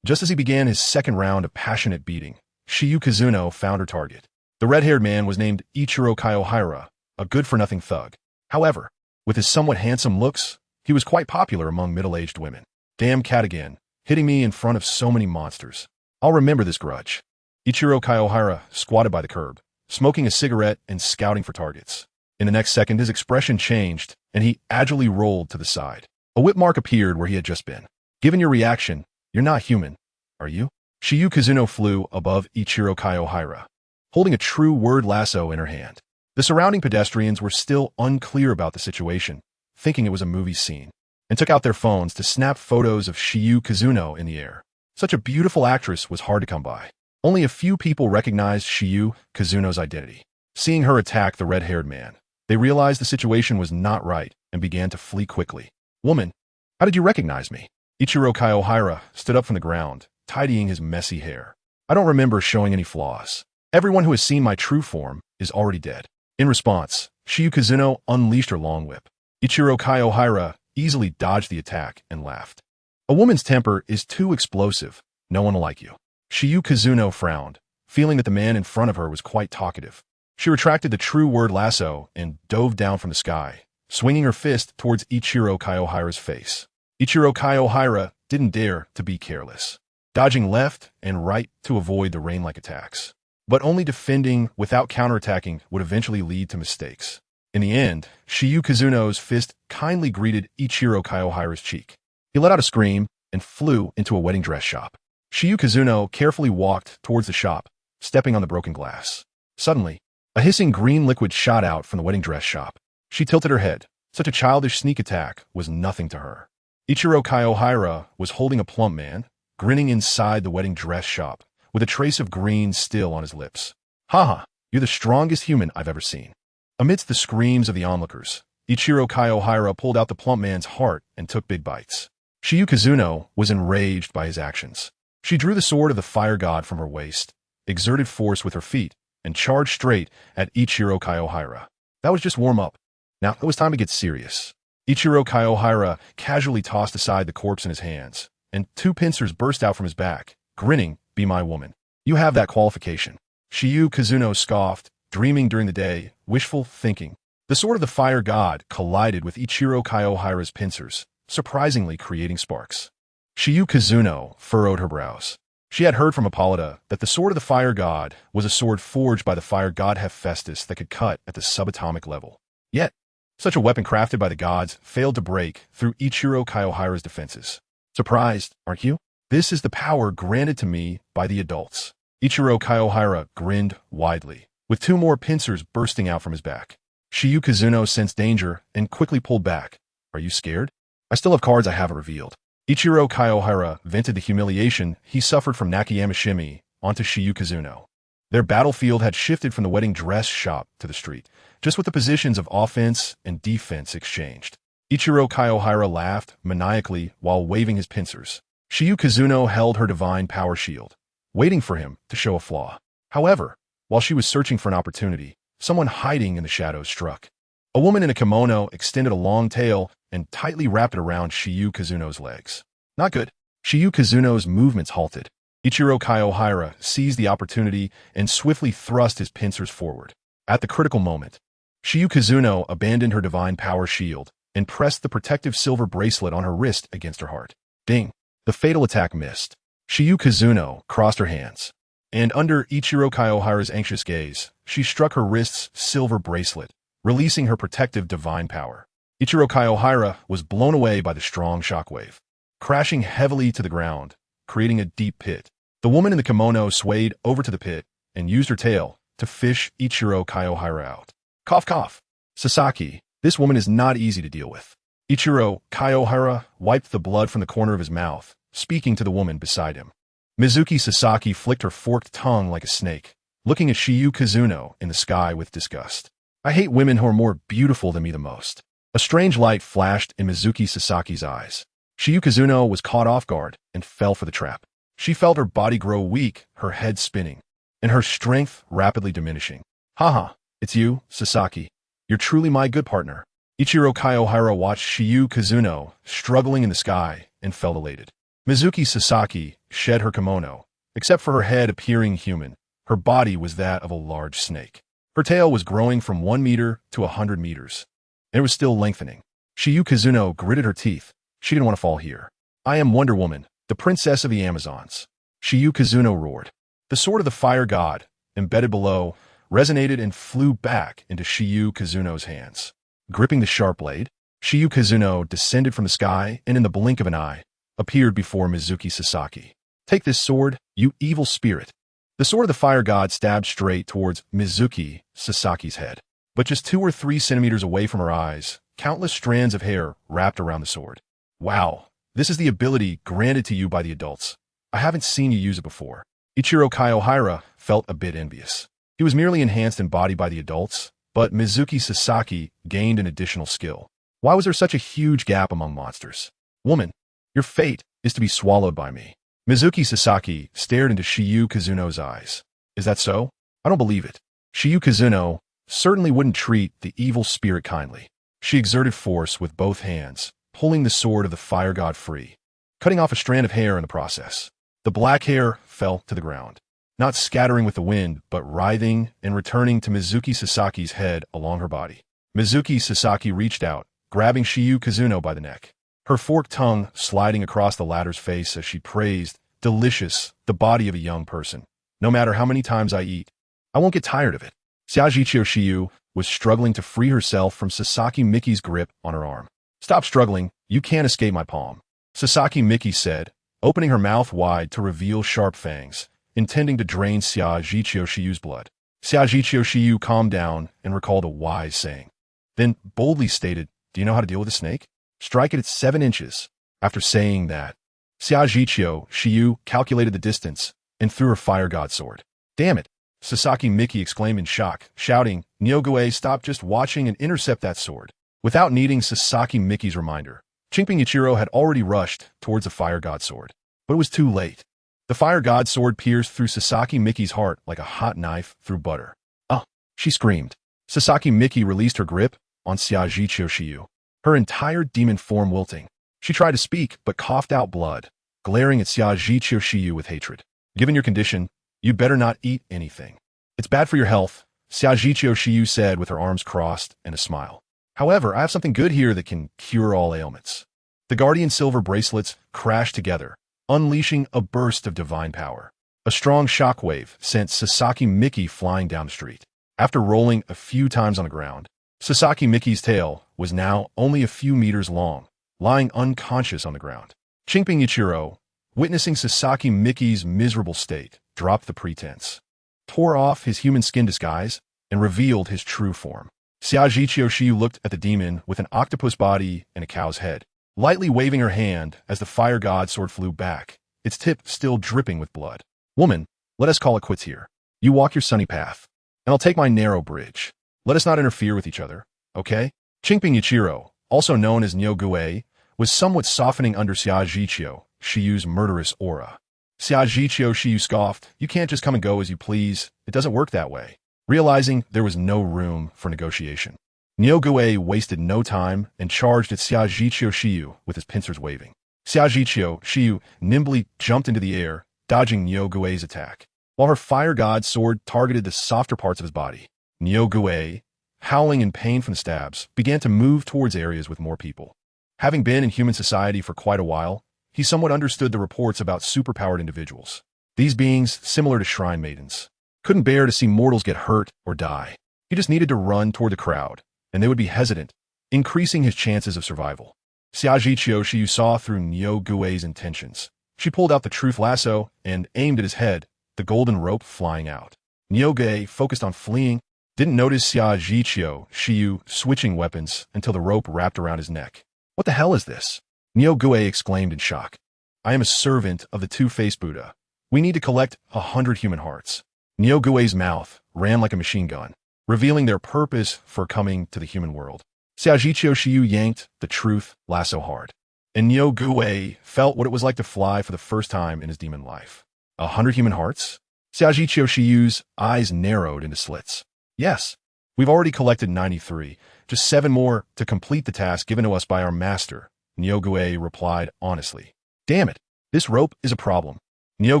Just as he began his second round of passionate beating, Shiyu Kazuno found her target. The red-haired man was named Ichiro Kaiohira, a good-for-nothing thug. However, with his somewhat handsome looks, he was quite popular among middle-aged women. Damn cat again, hitting me in front of so many monsters. I'll remember this grudge. Ichiro Kaiohira squatted by the curb, smoking a cigarette and scouting for targets. In the next second, his expression changed, and he agilely rolled to the side. A whip mark appeared where he had just been. Given your reaction, you're not human, are you? Shiyu Kazuno flew above Ichiro Kaiohira, holding a true word lasso in her hand. The surrounding pedestrians were still unclear about the situation, thinking it was a movie scene, and took out their phones to snap photos of Shiyu Kazuno in the air. Such a beautiful actress was hard to come by. Only a few people recognized Shiyu Kazuno's identity. Seeing her attack the red-haired man, they realized the situation was not right and began to flee quickly. Woman, how did you recognize me? Ichiro Kaiohira stood up from the ground, tidying his messy hair. I don't remember showing any flaws. Everyone who has seen my true form is already dead. In response, Shiyu Kazuno unleashed her long whip. Ichiro Kaiohira easily dodged the attack and laughed. A woman's temper is too explosive. No one will like you. Shiyu Kazuno frowned, feeling that the man in front of her was quite talkative. She retracted the true word lasso and dove down from the sky, swinging her fist towards Ichiro Kaiohira's face. Ichiro Kaiohira didn't dare to be careless, dodging left and right to avoid the rain-like attacks. But only defending without counterattacking would eventually lead to mistakes. In the end, Shiyu Kazuno's fist kindly greeted Ichiro Kaiohira's cheek. He let out a scream and flew into a wedding dress shop. Shiyu Kazuno carefully walked towards the shop, stepping on the broken glass. Suddenly, a hissing green liquid shot out from the wedding dress shop. She tilted her head. Such a childish sneak attack was nothing to her. Ichiro Kaiohira was holding a plump man, grinning inside the wedding dress shop, with a trace of green still on his lips. Haha, you're the strongest human I've ever seen. Amidst the screams of the onlookers, Ichiro Kaiohira pulled out the plump man's heart and took big bites. Shiyu Kazuno was enraged by his actions. She drew the sword of the fire god from her waist, exerted force with her feet, and charged straight at Ichiro Kaiohira. That was just warm-up. Now it was time to get serious. Ichiro Kaiohira casually tossed aside the corpse in his hands, and 2 pincers burst out from his back, grinning, "Be my woman. You have that qualification." Shiyu Kazuno scoffed, dreaming during the day, wishful thinking. The sword of the fire god collided with Ichiro Kaiohira's pincers, surprisingly creating sparks. Shiyu Kazuno furrowed her brows. She had heard from Hippolyta that the sword of the fire god was a sword forged by the fire god Hephaestus that could cut at the subatomic level. Yet, such a weapon crafted by the gods failed to break through Ichiro Kaiohira's defenses. Surprised, aren't you? This is the power granted to me by the adults. Ichiro Kaiohira grinned widely, with 2 more pincers bursting out from his back. Shiyu Kazuno sensed danger and quickly pulled back. Are you scared? I still have cards I haven't revealed. Ichiro Kaiohira vented the humiliation he suffered from Nakayama Shimi onto Shiyu Kazuno. Their battlefield had shifted from the wedding dress shop to the street, just with the positions of offense and defense exchanged. Ichiro Kaiohira laughed maniacally while waving his pincers. Shiyu Kazuno held her divine power shield, waiting for him to show a flaw. However, while she was searching for an opportunity, someone hiding in the shadows struck. A woman in a kimono extended a long tail and tightly wrapped it around Shiyu Kazuno's legs. Not good. Shiyu Kazuno's movements halted. Ichiro Kaiohira seized the opportunity and swiftly thrust his pincers forward. At the critical moment, Shiyu Kazuno abandoned her divine power shield and pressed the protective silver bracelet on her wrist against her heart. Ding! The fatal attack missed. Shiyu Kazuno crossed her hands, and under Ichiro Kaiohira's anxious gaze, she struck her wrist's silver bracelet, releasing her protective divine power. Ichiro Kaiohira was blown away by the strong shockwave, crashing heavily to the ground, creating a deep pit. The woman in the kimono swayed over to the pit and used her tail to fish Ichiro Kaiohira out. Cough cough. Sasaki, this woman is not easy to deal with. Ichiro Kaiohira wiped the blood from the corner of his mouth, speaking to the woman beside him. Mizuki Sasaki flicked her forked tongue like a snake, looking at Shiyu Kazuno in the sky with disgust. I hate women who are more beautiful than me the most. A strange light flashed in Mizuki Sasaki's eyes. Shiyu Kazuno was caught off guard and fell for the trap. She felt her body grow weak, her head spinning, and her strength rapidly diminishing. Haha, it's you, Sasaki. You're truly my good partner. Ichiro Kaiohira watched Shiyu Kazuno struggling in the sky and felt elated. Mizuki Sasaki shed her kimono. Except for her head appearing human, her body was that of a large snake. Her tail was growing from 1 meter to 100 meters, and it was still lengthening. Shiyu Kazuno gritted her teeth. She didn't want to fall here. I am Wonder Woman, the princess of the Amazons. Shiyu Kazuno roared. The sword of the fire god, embedded below, resonated and flew back into Shiyu Kazuno's hands. Gripping the sharp blade, Shiyu Kazuno descended from the sky and in the blink of an eye, appeared before Mizuki Sasaki. Take this sword, you evil spirit. The sword of the fire god stabbed straight towards Mizuki Sasaki's head. But just 2 or 3 centimeters away from her eyes, countless strands of hair wrapped around the sword. Wow, this is the ability granted to you by the adults. I haven't seen you use it before. Ichiro Kaiohira felt a bit envious. He was merely enhanced in body by the adults, but Mizuki Sasaki gained an additional skill. Why was there such a huge gap among monsters? Woman, your fate is to be swallowed by me. Mizuki Sasaki stared into Shiyu Kazuno's eyes. Is that so? I don't believe it. Shiyu Kazuno certainly wouldn't treat the evil spirit kindly. She exerted force with both hands, pulling the sword of the fire god free, cutting off a strand of hair in the process. The black hair fell to the ground, not scattering with the wind, but writhing and returning to Mizuki Sasaki's head along her body. Mizuki Sasaki reached out, grabbing Shiyu Kazuno by the neck, her forked tongue sliding across the latter's face as she praised, delicious, the body of a young person. No matter how many times I eat, I won't get tired of it. Sajichio Shiyu was struggling to free herself from Sasaki Miki's grip on her arm. Stop struggling, you can't escape my palm, Sasaki Miki said, opening her mouth wide to reveal sharp fangs, intending to drain Sajichio Shiyu's blood. Sajichio Shiyu calmed down and recalled a wise saying. Then boldly stated, do you know how to deal with a snake? Strike it at 7 inches. After saying that, Sajichio Shiyu calculated the distance and threw her fire god sword. Damn it, Sasaki Miki exclaimed in shock, shouting, Nyogue, stop just watching and intercept that sword. Without needing Sasaki Miki's reminder, Chinping Ichiro had already rushed towards the fire god sword. But it was too late. The fire god sword pierced through Sasaki Miki's heart like a hot knife through butter. Ah! She screamed. Sasaki Miki released her grip on Sajichio Shiyu, her entire demon form wilting. She tried to speak, but coughed out blood, glaring at Sajichio Shiyu with hatred. Given your condition, you'd better not eat anything. It's bad for your health, Sajichio Shiyu said with her arms crossed and a smile. However, I have something good here that can cure all ailments. The guardian silver bracelets crashed together, unleashing a burst of divine power. A strong shockwave sent Sasaki Miki flying down the street. After rolling a few times on the ground, Sasaki Miki's tail was now only a few meters long, lying unconscious on the ground. Chinping Ichiro, witnessing Sasaki Miki's miserable state, dropped the pretense, tore off his human skin disguise, and revealed his true form. Sajichio Shiyu looked at the demon with an octopus body and a cow's head, lightly waving her hand as the fire god sword flew back, its tip still dripping with blood. Woman, let us call it quits here. You walk your sunny path, and I'll take my narrow bridge. Let us not interfere with each other, okay? Chinping Ichiro, also known as Nyogue, was somewhat softening under Sajichio Shiyu's murderous aura. Sajichio Shiyu scoffed, you can't just come and go as you please. It doesn't work that way. Realizing there was no room for negotiation, Nyogue wasted no time and charged at Sajichio Shiyu with his pincers waving. Xiaojiqiu Shiyu nimbly jumped into the air, dodging Niu Gui's attack, while her fire god sword targeted the softer parts of his body. Niu Gui, howling in pain from the stabs, began to move towards areas with more people. Having been in human society for quite a while, he somewhat understood the reports about superpowered individuals. These beings, similar to shrine maidens, couldn't bear to see mortals get hurt or die. He just needed to run toward the crowd, and they would be hesitant, increasing his chances of survival. Xiaojiqiu Shiyu saw through Niu Gui's intentions. She pulled out the truth lasso and aimed at his head, the golden rope flying out. Niu Gui, focused on fleeing, didn't notice Xiaojiqiu Shiyu switching weapons until the rope wrapped around his neck. What the hell is this? Niu Gui exclaimed in shock. I am a servant of the two-faced Buddha. We need to collect 100 human hearts. Niu Gui's mouth ran like a machine gun, revealing their purpose for coming to the human world. Xiaojiqiu Shiyu yanked the truth lasso hard, and Niu Gui felt what it was like to fly for the first time in his demon life. 100 human hearts? Xiaojiqiu Shiyu's eyes narrowed into slits. Yes, we've already collected 93, just 7 more to complete the task given to us by our master, Niu Gui replied honestly. Damn it, this rope is a problem. Niu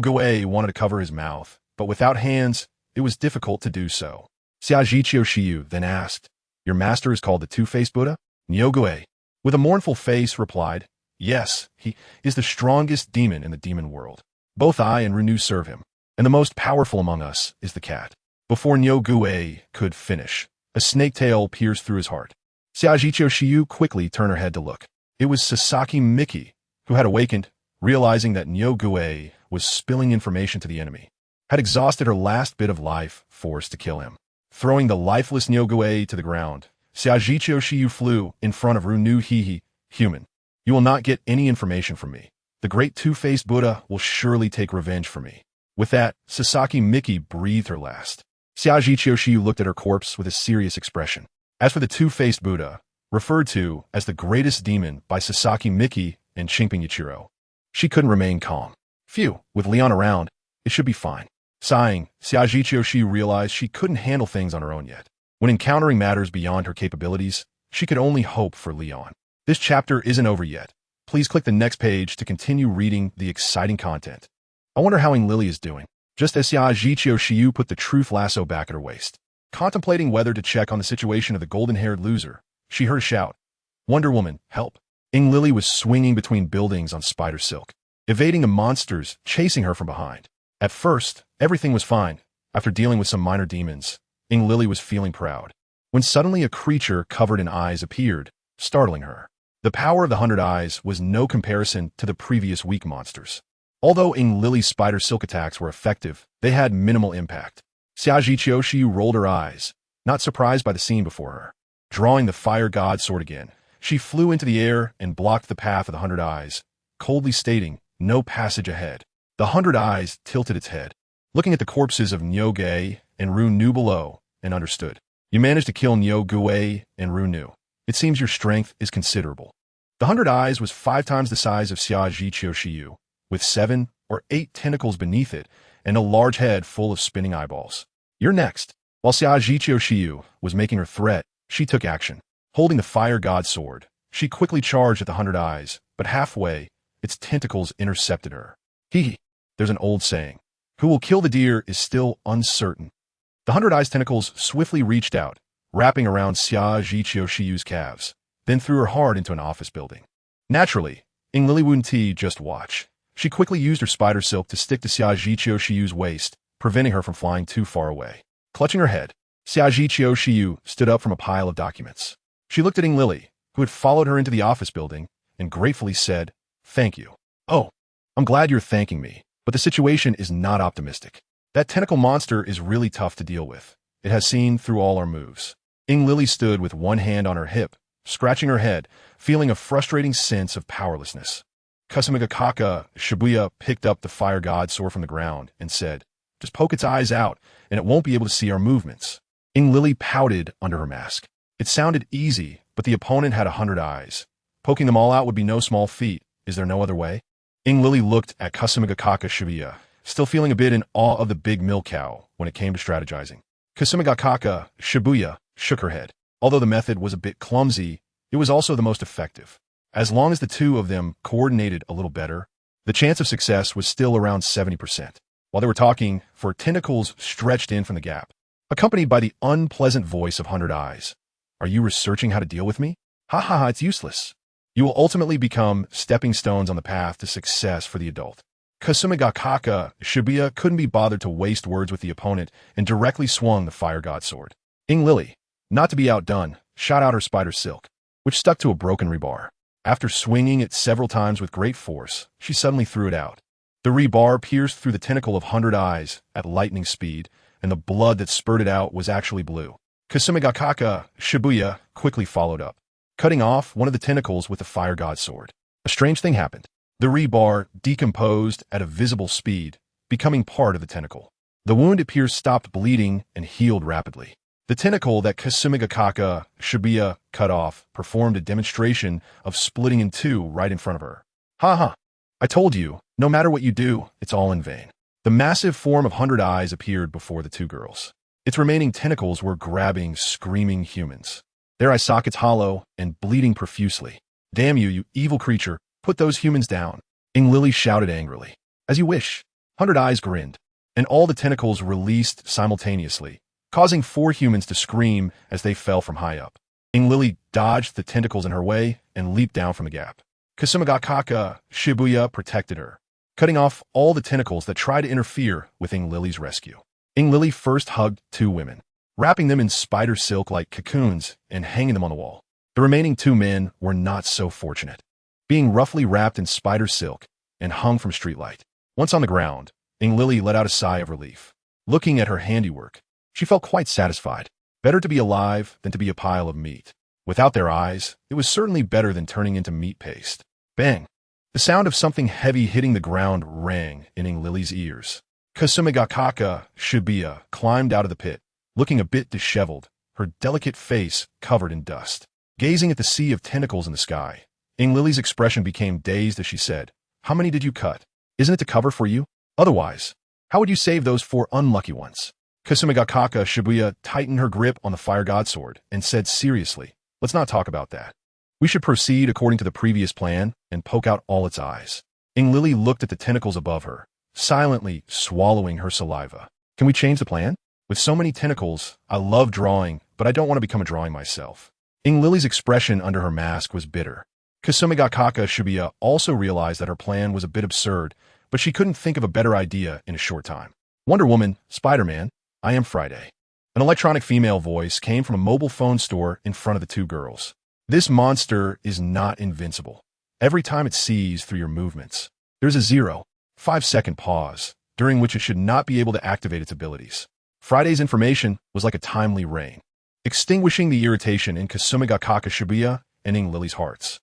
Gui wanted to cover his mouth, but without hands, it was difficult to do so. Xiaojiqiu Shiyu then asked, Your master is called the Two-Faced Buddha? Niu Gui, with a mournful face, replied, Yes, he is the strongest demon in the demon world. Both I and Renu serve him, and the most powerful among us is the cat. Before Niu Gui could finish, a snake tail pierced through his heart. Xiaojiqiu Shiyu quickly turned her head to look. It was Sasaki Miki, who had awakened, realizing that Niu Gui was spilling information to the enemy, had exhausted her last bit of life force to kill him. Throwing the lifeless Niu Gui to the ground, Xiaojiqiu Shiyu flew in front of Renu Hihi, human. You will not get any information from me. The great two-faced Buddha will surely take revenge for me. With that, Sasaki Miki breathed her last. Xiaojiqiu Shiyu looked at her corpse with a serious expression. As for the two-faced Buddha, referred to as the greatest demon by Sasaki Miki and Shinping Yichiro, she couldn't remain calm. Phew, with Leon around, it should be fine. Sighing, Xiaojiqiu Shiyu realized she couldn't handle things on her own yet. When encountering matters beyond her capabilities, she could only hope for Leon. This chapter isn't over yet. Please click the next page to continue reading the exciting content. I wonder how Lily is doing. Just as Xiaojiqiu Shiyu put the truth lasso back at her waist, contemplating whether to check on the situation of the golden-haired loser, she heard a shout. Wonder Woman, help. Lily was swinging between buildings on spider silk, evading the monsters chasing her from behind. At first, everything was fine. After dealing with some minor demons, Lily was feeling proud, when suddenly a creature covered in eyes appeared, startling her. The power of the 100 eyes was no comparison to the previous weak monsters. Although Lily's spider silk attacks were effective, they had minimal impact. Xiaojiqiu Shiyu rolled her eyes, not surprised by the scene before her. Drawing the fire god sword again, she flew into the air and blocked the path of the 100 eyes, coldly stating, no passage ahead. The 100 eyes tilted its head, looking at the corpses of Niu Gui and Renu below, and understood. You managed to kill Niu Gui and Renu. It seems your strength is considerable. The 100 eyes was 5 times the size of Xiaojiqiu Shiyu, with 7 or 8 tentacles beneath it and a large head full of spinning eyeballs. You're next. While Xiaojiqiu Shiyu was making her threat, she took action. Holding the fire god sword, she quickly charged at the 100 eyes, but halfway, its tentacles intercepted her. Hee. There's an old saying. Who will kill the deer is still uncertain. The 100 eyes tentacles swiftly reached out, wrapping around Xiaojiqiu Shiyu's calves, then threw her hard into an office building. Naturally, Lily wouldn't just watch. She quickly used her spider silk to stick to Xiaojiqiu Shiyu's waist, preventing her from flying too far away. Clutching her head, Xiaojiqiu Shiyu stood up from a pile of documents. She looked at Lily, who had followed her into the office building, and gratefully said, Thank you. Oh, I'm glad you're thanking me, but the situation is not optimistic. That tentacle monster is really tough to deal with. It has seen through all our moves. Lily stood with one hand on her hip, scratching her head, feeling a frustrating sense of powerlessness. Kasumigakaka Shibuya picked up the fire god sword from the ground and said, Just poke its eyes out, and it won't be able to see our movements. Lily pouted under her mask. It sounded easy, but the opponent had 100 eyes. Poking them all out would be no small feat. Is there no other way? Lily looked at Kasumigakaka Shibuya, still feeling a bit in awe of the big milk cow when it came to strategizing. Kasumigakaka Shibuya shook her head. Although the method was a bit clumsy, it was also the most effective. As long as the two of them coordinated a little better, the chance of success was still around 70%. While they were talking, four tentacles stretched in from the gap, accompanied by the unpleasant voice of 100 Eyes. Are you researching how to deal with me? Ha ha ha, it's useless. You will ultimately become stepping stones on the path to success for the adult. Kasumigakaka Shibuya couldn't be bothered to waste words with the opponent and directly swung the Fire God Sword. Ing Lily, not to be outdone, shot out her spider silk, which stuck to a broken rebar. After swinging it several times with great force, she suddenly threw it out. The rebar pierced through the tentacle of 100 Eyes at lightning speed, and the blood that spurted out was actually blue. Kasumigakaka Shibuya quickly followed up, cutting off one of the tentacles with the Fire God Sword. A strange thing happened. The rebar decomposed at a visible speed, becoming part of the tentacle. The wound it pierced stopped bleeding and healed rapidly. The tentacle that Kasumigakaka Shibuya cut off performed a demonstration of splitting in two right in front of her. Ha ha! I told you, no matter what you do, it's all in vain. The massive form of 100 Eyes appeared before the two girls. Its remaining tentacles were grabbing, screaming humans. Their eye sockets hollow and bleeding profusely. Damn you, you evil creature, put those humans down. Ing Lily shouted angrily. As you wish. 100 Eyes grinned, and all the tentacles released simultaneously, causing four humans to scream as they fell from high up. Ing Lily dodged the tentacles in her way and leaped down from the gap. Kasumigakaka Shibuya protected her, cutting off all the tentacles that tried to interfere with Ing Lily's rescue. Ing Lily first hugged two women, wrapping them in spider silk like cocoons and hanging them on the wall. The remaining two men were not so fortunate, being roughly wrapped in spider silk and hung from streetlight. Once on the ground, Ing Lily let out a sigh of relief. Looking at her handiwork, she felt quite satisfied. Better to be alive than to be a pile of meat. Without their eyes, it was certainly better than turning into meat paste. Bang! The sound of something heavy hitting the ground rang in Ing Lily's ears. Kasumigakaka Shibuya climbed out of the pit, looking a bit disheveled, her delicate face covered in dust. Gazing at the sea of tentacles in the sky, Ing Lily's expression became dazed as she said, How many did you cut? Isn't it to cover for you? Otherwise, how would you save those four unlucky ones? Kasumigakaka Shibuya tightened her grip on the Fire God Sword and said seriously, Let's not talk about that. We should proceed according to the previous plan and poke out all its eyes. Ing Lily looked at the tentacles above her, silently swallowing her saliva. Can we change the plan? With so many tentacles, I love drawing, but I don't want to become a drawing myself. Ing Lily's expression under her mask was bitter. Kasumigakaka Shibuya also realized that her plan was a bit absurd, but she couldn't think of a better idea in a short time. Wonder Woman, Spider-Man, I am Friday. An electronic female voice came from a mobile phone store in front of the two girls. This monster is not invincible. Every time it sees through your movements, there's a 0.5-second pause, during which it should not be able to activate its abilities. Friday's information was like a timely rain, extinguishing the irritation in Kasumigakaka Shibuya and Ing Lily's hearts.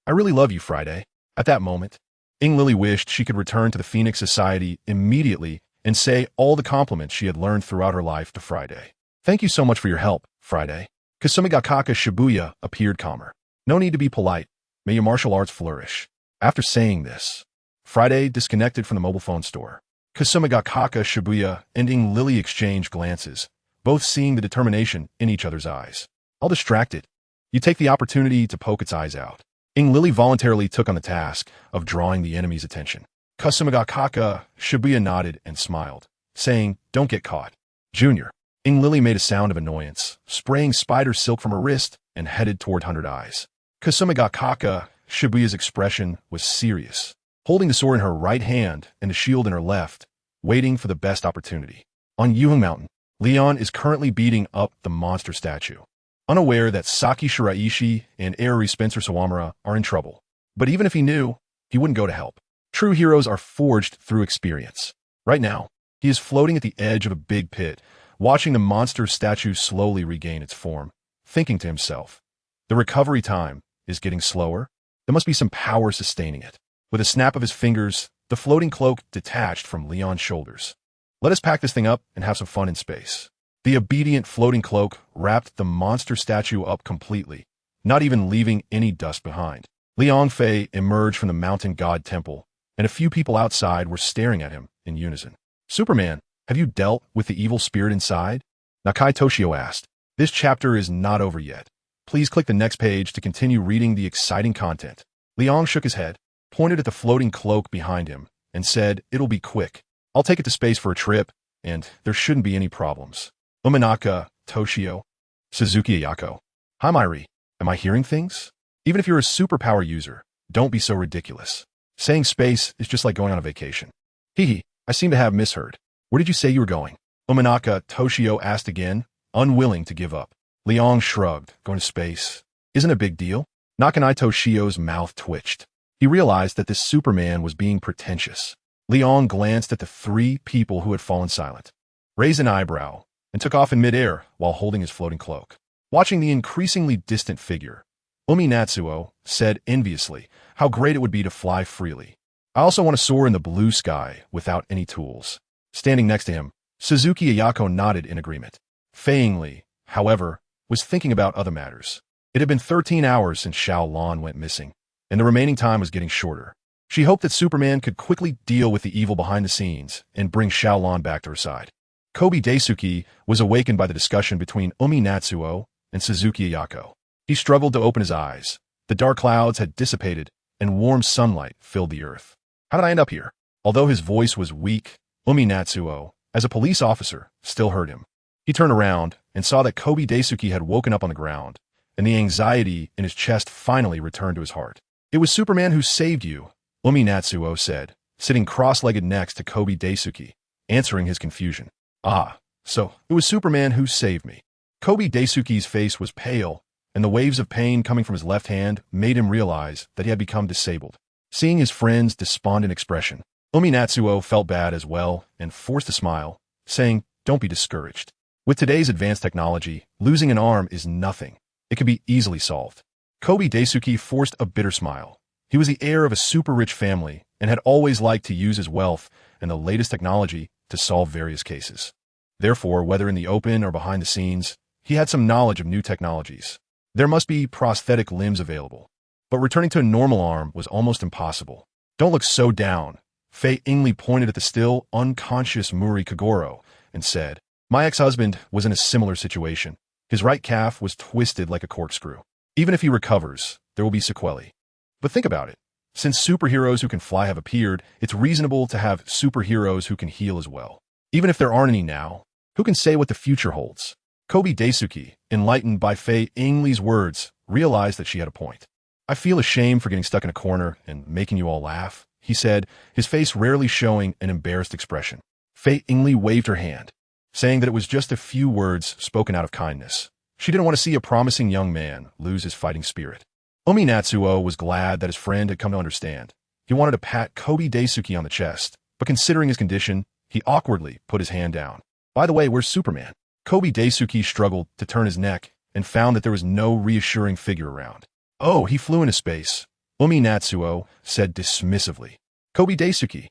I really love you, Friday. At that moment, Ing Lily wished she could return to the Phoenix Society immediately and say all the compliments she had learned throughout her life to Friday. Thank you so much for your help, Friday. Kasumigakaka Shibuya appeared calmer. No need to be polite. May your martial arts flourish. After saying this, Friday disconnected from the mobile phone store. Kasumigakaka Shibuya and Ing Lily exchanged glances, both seeing the determination in each other's eyes. I'll distract it. You take the opportunity to poke its eyes out. Ing Lily voluntarily took on the task of drawing the enemy's attention. Kasumigakaka Shibuya nodded and smiled, saying, Don't get caught. Junior. Ing Lily made a sound of annoyance, spraying spider silk from her wrist and headed toward 100 Eyes. Kasumigakaka Shibuya's expression was serious, holding the sword in her right hand and the shield in her left, waiting for the best opportunity. On Yuheng Mountain, Leon is currently beating up the monster statue, unaware that Saki Shiraishi and Airi Spencer Sawamura are in trouble. But even if he knew, he wouldn't go to help. True heroes are forged through experience. Right now, he is floating at the edge of a big pit, watching the monster statue slowly regain its form, thinking to himself, the recovery time is getting slower. There must be some power sustaining it. With a snap of his fingers, the floating cloak detached from Leon's shoulders. Let us pack this thing up and have some fun in space. The obedient floating cloak wrapped the monster statue up completely, not even leaving any dust behind. Liang Fei emerged from the mountain god temple, and a few people outside were staring at him in unison. Superman, have you dealt with the evil spirit inside? Nakai Toshio asked. This chapter is not over yet. Please click the next page to continue reading the exciting content. Liang shook his head, pointed at the floating cloak behind him, and said, "It'll be quick. I'll take it to space for a trip, and there shouldn't be any problems." Umanaka, Toshio, Suzuki Ayako. Hi, Mairi. Am I hearing things? Even if you're a superpower user, don't be so ridiculous. Saying space is just like going on a vacation. Hee, I seem to have misheard. Where did you say you were going? Umanaka, Toshio asked again, unwilling to give up. Liang shrugged, going to space. Isn't a big deal? Nakanai Toshio's mouth twitched. He realized that this Superman was being pretentious. Liang glanced at the three people who had fallen silent, raised an eyebrow, and took off in midair while holding his floating cloak. Watching the increasingly distant figure, Umi Natsuo said enviously how great it would be to fly freely. I also want to soar in the blue sky without any tools. Standing next to him, Suzuki Ayako nodded in agreement. Fei Yingli, however, was thinking about other matters. It had been 13 hours since Xiao Lan went missing, and the remaining time was getting shorter. She hoped that Superman could quickly deal with the evil behind the scenes and bring Xiao Lan back to her side. Kobe Daisuke was awakened by the discussion between Umi Natsuo and Suzuki Ayako. He struggled to open his eyes. The dark clouds had dissipated, and warm sunlight filled the earth. How did I end up here? Although his voice was weak, Umi Natsuo, as a police officer, still heard him. He turned around and saw that Kobe Daisuke had woken up on the ground, and the anxiety in his chest finally returned to his heart. It was Superman who saved you, Umi Natsuo said, sitting cross-legged next to Kobe Daisuke, answering his confusion. Ah, so it was Superman who saved me. Kobe Daisuke's face was pale, and the waves of pain coming from his left hand made him realize that he had become disabled. Seeing his friend's despondent expression, Umi Natsuo felt bad as well and forced a smile, saying, "Don't be discouraged. With today's advanced technology, losing an arm is nothing. It can be easily solved." Kobe Daisuke forced a bitter smile. He was the heir of a super-rich family and had always liked to use his wealth and the latest technology to solve various cases. Therefore, whether in the open or behind the scenes, he had some knowledge of new technologies. There must be prosthetic limbs available, but returning to a normal arm was almost impossible. "Don't look so down." Fei Yingli pointed at the still unconscious Muri Kagoro and said, "My ex-husband was in a similar situation. His right calf was twisted like a corkscrew. Even if he recovers, there will be sequelae. But think about it. Since superheroes who can fly have appeared, it's reasonable to have superheroes who can heal as well. Even if there aren't any now, who can say what the future holds?" Kobe Daisuke, enlightened by Fei Yingli's words, realized that she had a point. "I feel ashamed for getting stuck in a corner and making you all laugh," he said, his face rarely showing an embarrassed expression. Fei Yingli waved her hand, saying that it was just a few words spoken out of kindness. She didn't want to see a promising young man lose his fighting spirit. Umi Natsuo was glad that his friend had come to understand. He wanted to pat Kobe Daisuke on the chest, but considering his condition, he awkwardly put his hand down. "By the way, where's Superman?" Kobe Daisuke struggled to turn his neck and found that there was no reassuring figure around. "Oh, he flew into space," Umi Natsuo said dismissively. Kobe Daisuke.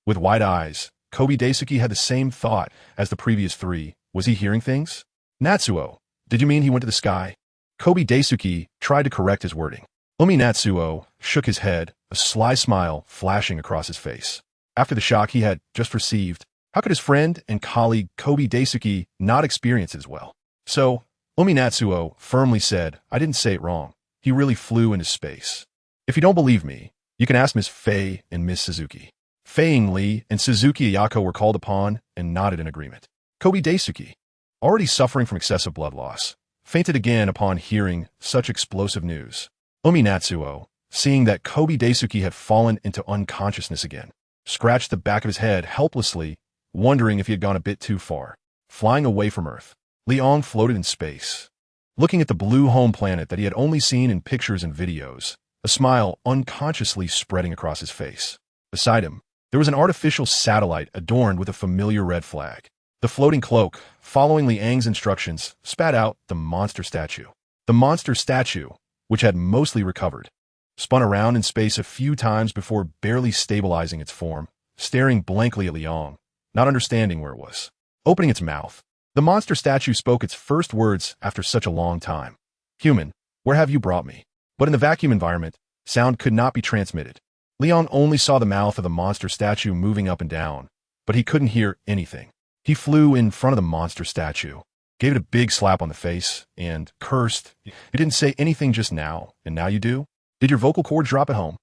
With wide eyes, Kobe Daisuke had the same thought as the previous three. Was he hearing things? "Natsuo, did you mean he went to the sky?" Kobe Daisuke tried to correct his wording. Umi Natsuo shook his head, a sly smile flashing across his face. After the shock he had just received, how could his friend and colleague Kobe Daisuke not experience it as well? So, Umi Natsuo firmly said, "I didn't say it wrong. He really flew into space. If you don't believe me, you can ask Miss Fei and Miss Suzuki." Fei Yingli and Suzuki Ayako were called upon and nodded in agreement. Kobe Daisuke, already suffering from excessive blood loss, fainted again upon hearing such explosive news. Umi Natsuo, seeing that Kobe Daisuke had fallen into unconsciousness again, scratched the back of his head helplessly, wondering if he had gone a bit too far. Flying away from Earth, Liang floated in space. Looking at the blue home planet that he had only seen in pictures and videos, a smile unconsciously spreading across his face. Beside him, there was an artificial satellite adorned with a familiar red flag. The floating cloak, following Liang's instructions, spat out the monster statue. The monster statue, which had mostly recovered, spun around in space a few times before barely stabilizing its form, staring blankly at Liang, not understanding where it was. Opening its mouth, the monster statue spoke its first words after such a long time. "Human, where have you brought me?" But in the vacuum environment, sound could not be transmitted. Liang only saw the mouth of the monster statue moving up and down, but he couldn't hear anything. He flew in front of the monster statue, gave it a big slap on the face, and cursed. You didn't say anything just now, and now you do? Did your vocal cords drop at home?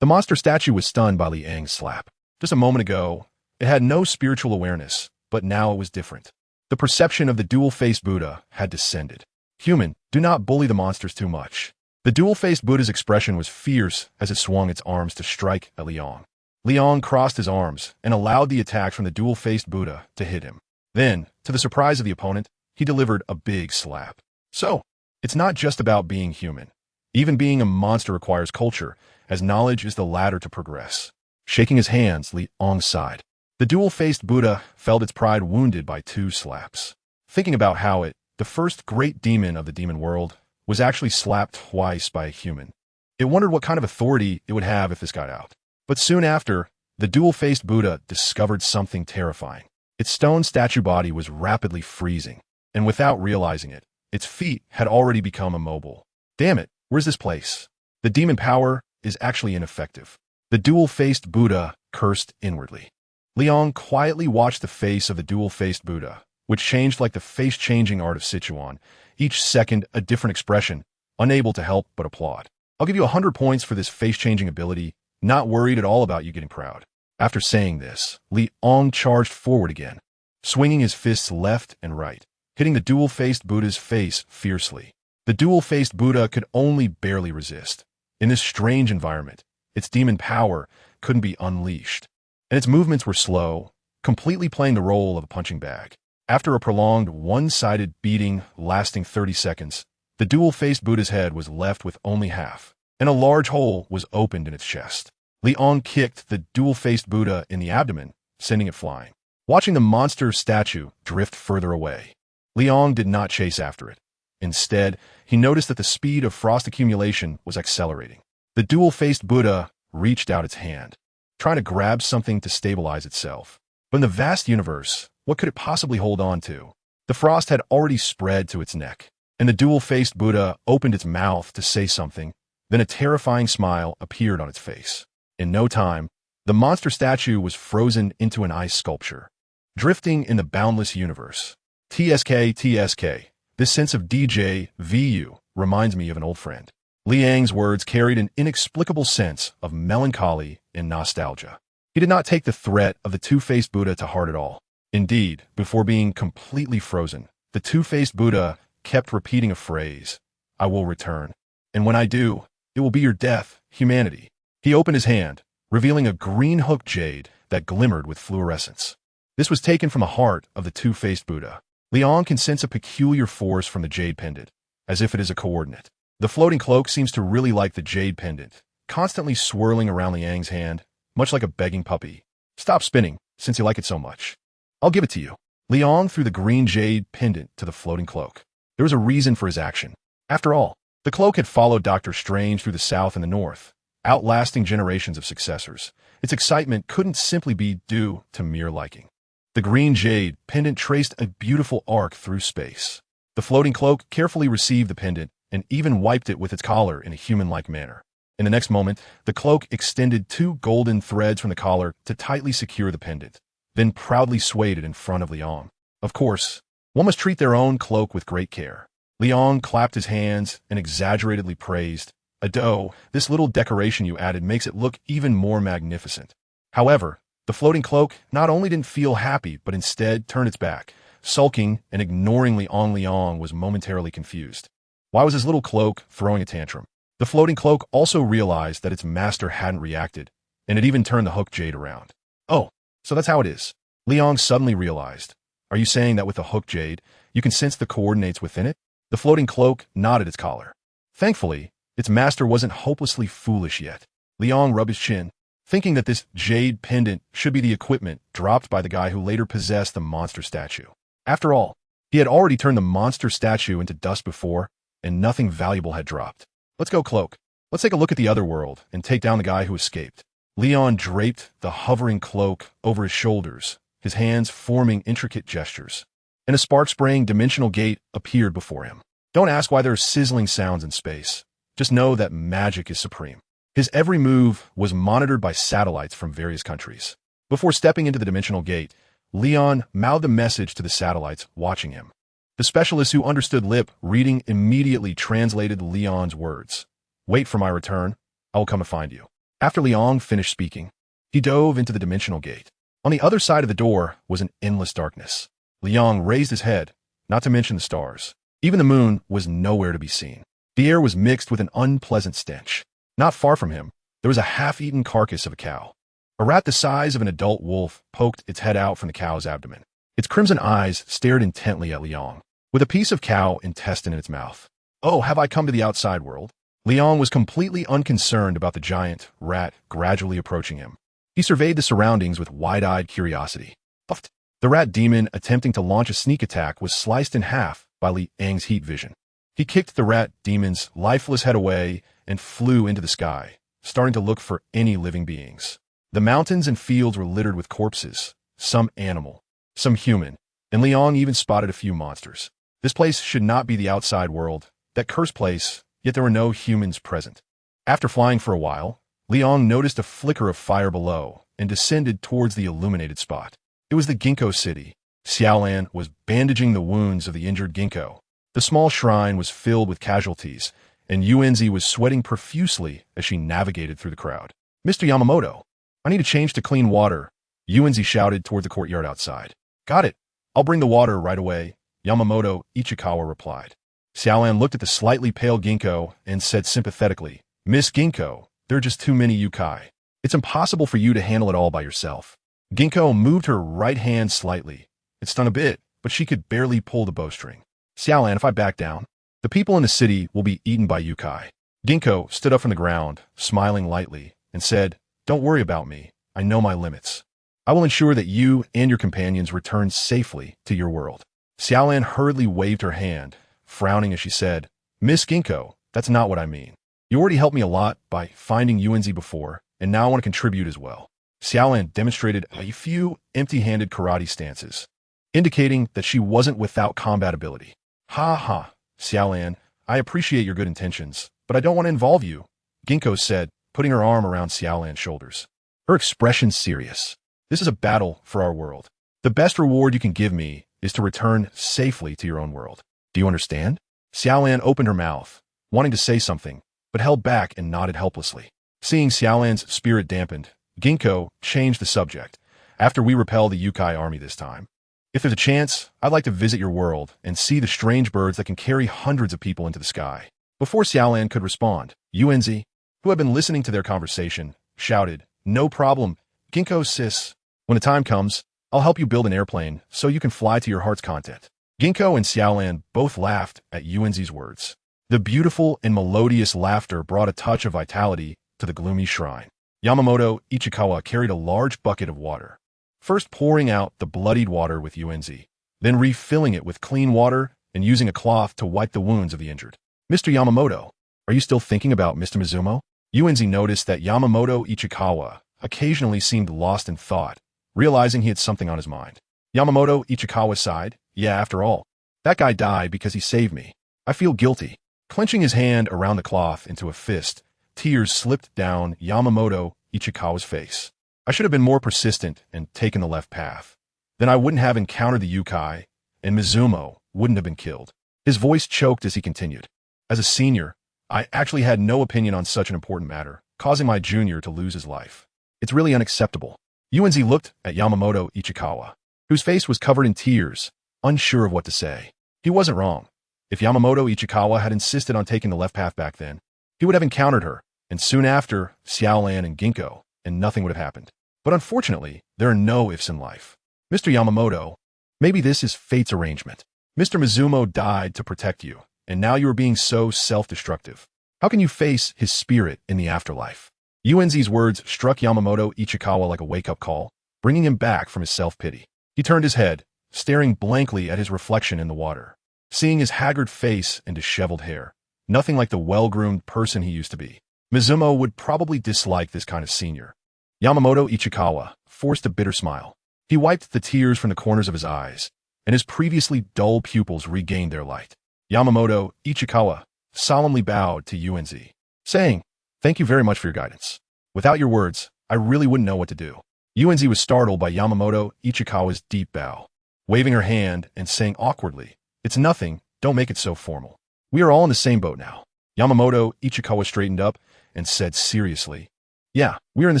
The monster statue was stunned by Liang's slap. Just a moment ago, it had no spiritual awareness, but now it was different. The perception of the dual-faced Buddha had descended. Human, do not bully the monsters too much. The dual-faced Buddha's expression was fierce as it swung its arms to strike at Liang. Liang crossed his arms and allowed the attacks from the dual-faced Buddha to hit him. Then, to the surprise of the opponent, he delivered a big slap. So, it's not just about being human. Even being a monster requires culture, as knowledge is the ladder to progress. Shaking his hands, Liang sighed. The dual-faced Buddha felt its pride wounded by 2 slaps. Thinking about how it, the first great demon of the demon world, was actually slapped twice by a human. It wondered what kind of authority it would have if this got out. But soon after, the dual-faced Buddha discovered something terrifying. Its stone statue body was rapidly freezing, and without realizing it, its feet had already become immobile. Damn it, where's this place? The demon power is actually ineffective. The dual-faced Buddha cursed inwardly. Liang quietly watched the face of the dual-faced Buddha, which changed like the face-changing art of Sichuan, each second a different expression, unable to help but applaud. I'll give you 100 points for this face-changing ability, not worried at all about you getting proud. After saying this, Liang charged forward again, swinging his fists left and right, hitting the dual-faced Buddha's face fiercely. The dual-faced Buddha could only barely resist. In this strange environment, its demon power couldn't be unleashed, and its movements were slow, completely playing the role of a punching bag. After a prolonged, one-sided beating lasting 30 seconds, the dual-faced Buddha's head was left with only half, and a large hole was opened in its chest. Liang kicked the dual-faced Buddha in the abdomen, sending it flying. Watching the monster statue drift further away, Liang did not chase after it. Instead, he noticed that the speed of frost accumulation was accelerating. The dual-faced Buddha reached out its hand, trying to grab something to stabilize itself. But in the vast universe, what could it possibly hold on to? The frost had already spread to its neck, and the dual-faced Buddha opened its mouth to say something. Then a terrifying smile appeared on its face. In no time, the monster statue was frozen into an ice sculpture, drifting in the boundless universe. TSK, this sense of DJVU reminds me of an old friend. Liang's words carried an inexplicable sense of melancholy and nostalgia. He did not take the threat of the two-faced Buddha to heart at all. Indeed, before being completely frozen, the two-faced Buddha kept repeating a phrase, "I will return. And when I do, it will be your death, humanity." He opened his hand, revealing a green hook jade that glimmered with fluorescence. This was taken from the heart of the two-faced Buddha. Liang can sense a peculiar force from the jade pendant, as if it is a coordinate. The floating cloak seems to really like the jade pendant, constantly swirling around Liang's hand, much like a begging puppy. "Stop spinning, since you like it so much. I'll give it to you." Liang threw the green jade pendant to the floating cloak. There was a reason for his action. After all, the cloak had followed Dr. Strange through the south and the north, outlasting generations of successors. Its excitement couldn't simply be due to mere liking. The green jade pendant traced a beautiful arc through space. The floating cloak carefully received the pendant and even wiped it with its collar in a human-like manner. In the next moment, the cloak extended 2 golden threads from the collar to tightly secure the pendant, then proudly swayed it in front of Liang. Of course, one must treat their own cloak with great care. Liang clapped his hands and exaggeratedly praised, "Ado, this little decoration you added makes it look even more magnificent." However, the floating cloak not only didn't feel happy, but instead turned its back, sulking and ignoring Liang. Liang was momentarily confused. Why was his little cloak throwing a tantrum? The floating cloak also realized that its master hadn't reacted, and it even turned the hook jade around. "Oh, so that's how it is." Liang suddenly realized. "Are you saying that with the hook jade, you can sense the coordinates within it?" The floating cloak nodded its collar. Thankfully, its master wasn't hopelessly foolish yet. Liang rubbed his chin, thinking that this jade pendant should be the equipment dropped by the guy who later possessed the monster statue. After all, he had already turned the monster statue into dust before, and nothing valuable had dropped. "Let's go, cloak. Let's take a look at the other world and take down the guy who escaped." Liang draped the hovering cloak over his shoulders, his hands forming intricate gestures, and a spark-spraying dimensional gate appeared before him. Don't ask why there are sizzling sounds in space. Just know that magic is supreme. His every move was monitored by satellites from various countries. Before stepping into the dimensional gate, Liang mouthed a message to the satellites watching him. The specialist who understood lip reading immediately translated Leon's words. Wait for my return. I will come to find you. After Leon finished speaking, he dove into the dimensional gate. On the other side of the door was an endless darkness. Leon raised his head, not to mention the stars. Even the moon was nowhere to be seen. The air was mixed with an unpleasant stench. Not far from him, there was a half-eaten carcass of a cow. A rat the size of an adult wolf poked its head out from the cow's abdomen. Its crimson eyes stared intently at Leon, with a piece of cow intestine in its mouth. Oh, have I come to the outside world? Leon was completely unconcerned about the giant rat gradually approaching him. He surveyed the surroundings with wide-eyed curiosity. Puffed. The rat demon attempting to launch a sneak attack was sliced in half by Li Ang's heat vision. He kicked the rat demon's lifeless head away and flew into the sky, starting to look for any living beings. The mountains and fields were littered with corpses, some animal, some human, and Leon even spotted a few monsters. This place should not be the outside world, that cursed place, yet there were no humans present. After flying for a while, Leon noticed a flicker of fire below and descended towards the illuminated spot. It was the Ginkgo city. Xiaolan was bandaging the wounds of the injured Ginkgo. The small shrine was filled with casualties, and Yuenzi was sweating profusely as she navigated through the crowd. Mr. Yamamoto, I need a change to clean water, Yuenzi shouted toward the courtyard outside. Got it. I'll bring the water right away, Yamamoto Ichikawa replied. Xiaolan looked at the slightly pale Ginkgo and said sympathetically, Miss Ginkgo, there are just too many yokai. It's impossible for you to handle it all by yourself. Ginkgo moved her right hand slightly. It stung a bit, but she could barely pull the bowstring. Xiaolan, if I back down, the people in the city will be eaten by yokai. Ginkgo stood up from the ground, smiling lightly, and said, Don't worry about me. I know my limits. I will ensure that you and your companions return safely to your world. Xiaolan hurriedly waved her hand, frowning as she said, Miss Ginkgo, that's not what I mean. You already helped me a lot by finding Yuenzi before, and now I want to contribute as well. Xiaolan demonstrated a few empty-handed karate stances, indicating that she wasn't without combat ability. Ha ha, Xiaolan, I appreciate your good intentions, but I don't want to involve you, Ginkgo said, putting her arm around Xiaolan's shoulders. Her expression serious. This is a battle for our world. The best reward you can give me is to return safely to your own world. Do you understand? Xiaolan opened her mouth, wanting to say something, but held back and nodded helplessly. Seeing Xiaolan's spirit dampened, Ginkgo changed the subject. After we repel the yokai army this time, if there's a chance, I'd like to visit your world and see the strange birds that can carry hundreds of people into the sky. Before Xiaolan could respond, Yuenzi, who had been listening to their conversation, shouted, No problem, Ginkgo sis. When the time comes, I'll help you build an airplane so you can fly to your heart's content. Ginkgo and Xiaolan both laughed at Yuenzi's words. The beautiful and melodious laughter brought a touch of vitality to the gloomy shrine. Yamamoto Ichikawa carried a large bucket of water, first pouring out the bloodied water with Yuenzi, then refilling it with clean water and using a cloth to wipe the wounds of the injured. Mr. Yamamoto, are you still thinking about Mr. Mizumo? Yuenzi noticed that Yamamoto Ichikawa occasionally seemed lost in thought, realizing he had something on his mind. Yamamoto Ichikawa sighed. Yeah, after all, that guy died because he saved me. I feel guilty. Clenching his hand around the cloth into a fist, tears slipped down Yamamoto Ichikawa's face. I should have been more persistent and taken the left path. Then I wouldn't have encountered the yokai, and Mizumo wouldn't have been killed. His voice choked as he continued. As a senior, I actually had no opinion on such an important matter, causing my junior to lose his life. It's really unacceptable. Yuenzi looked at Yamamoto Ichikawa, whose face was covered in tears, unsure of what to say. He wasn't wrong. If Yamamoto Ichikawa had insisted on taking the left path back then, he would have encountered her, and soon after, Xiaolan and Ginkgo, and nothing would have happened. But unfortunately, there are no ifs in life. Mr. Yamamoto, maybe this is fate's arrangement. Mr. Mizumo died to protect you, and now you are being so self-destructive. How can you face his spirit in the afterlife? Yuenzi's words struck Yamamoto Ichikawa like a wake-up call, bringing him back from his self-pity. He turned his head, staring blankly at his reflection in the water. Seeing his haggard face and disheveled hair, nothing like the well-groomed person he used to be. Mizumo would probably dislike this kind of senior. Yamamoto Ichikawa forced a bitter smile. He wiped the tears from the corners of his eyes, and his previously dull pupils regained their light. Yamamoto Ichikawa solemnly bowed to Yuenzi, saying, Thank you very much for your guidance. Without your words, I really wouldn't know what to do. Yuenzi was startled by Yamamoto Ichikawa's deep bow. Waving her hand and saying awkwardly, It's nothing, don't make it so formal. We are all in the same boat now. Yamamoto Ichikawa straightened up and said seriously, yeah, we are in the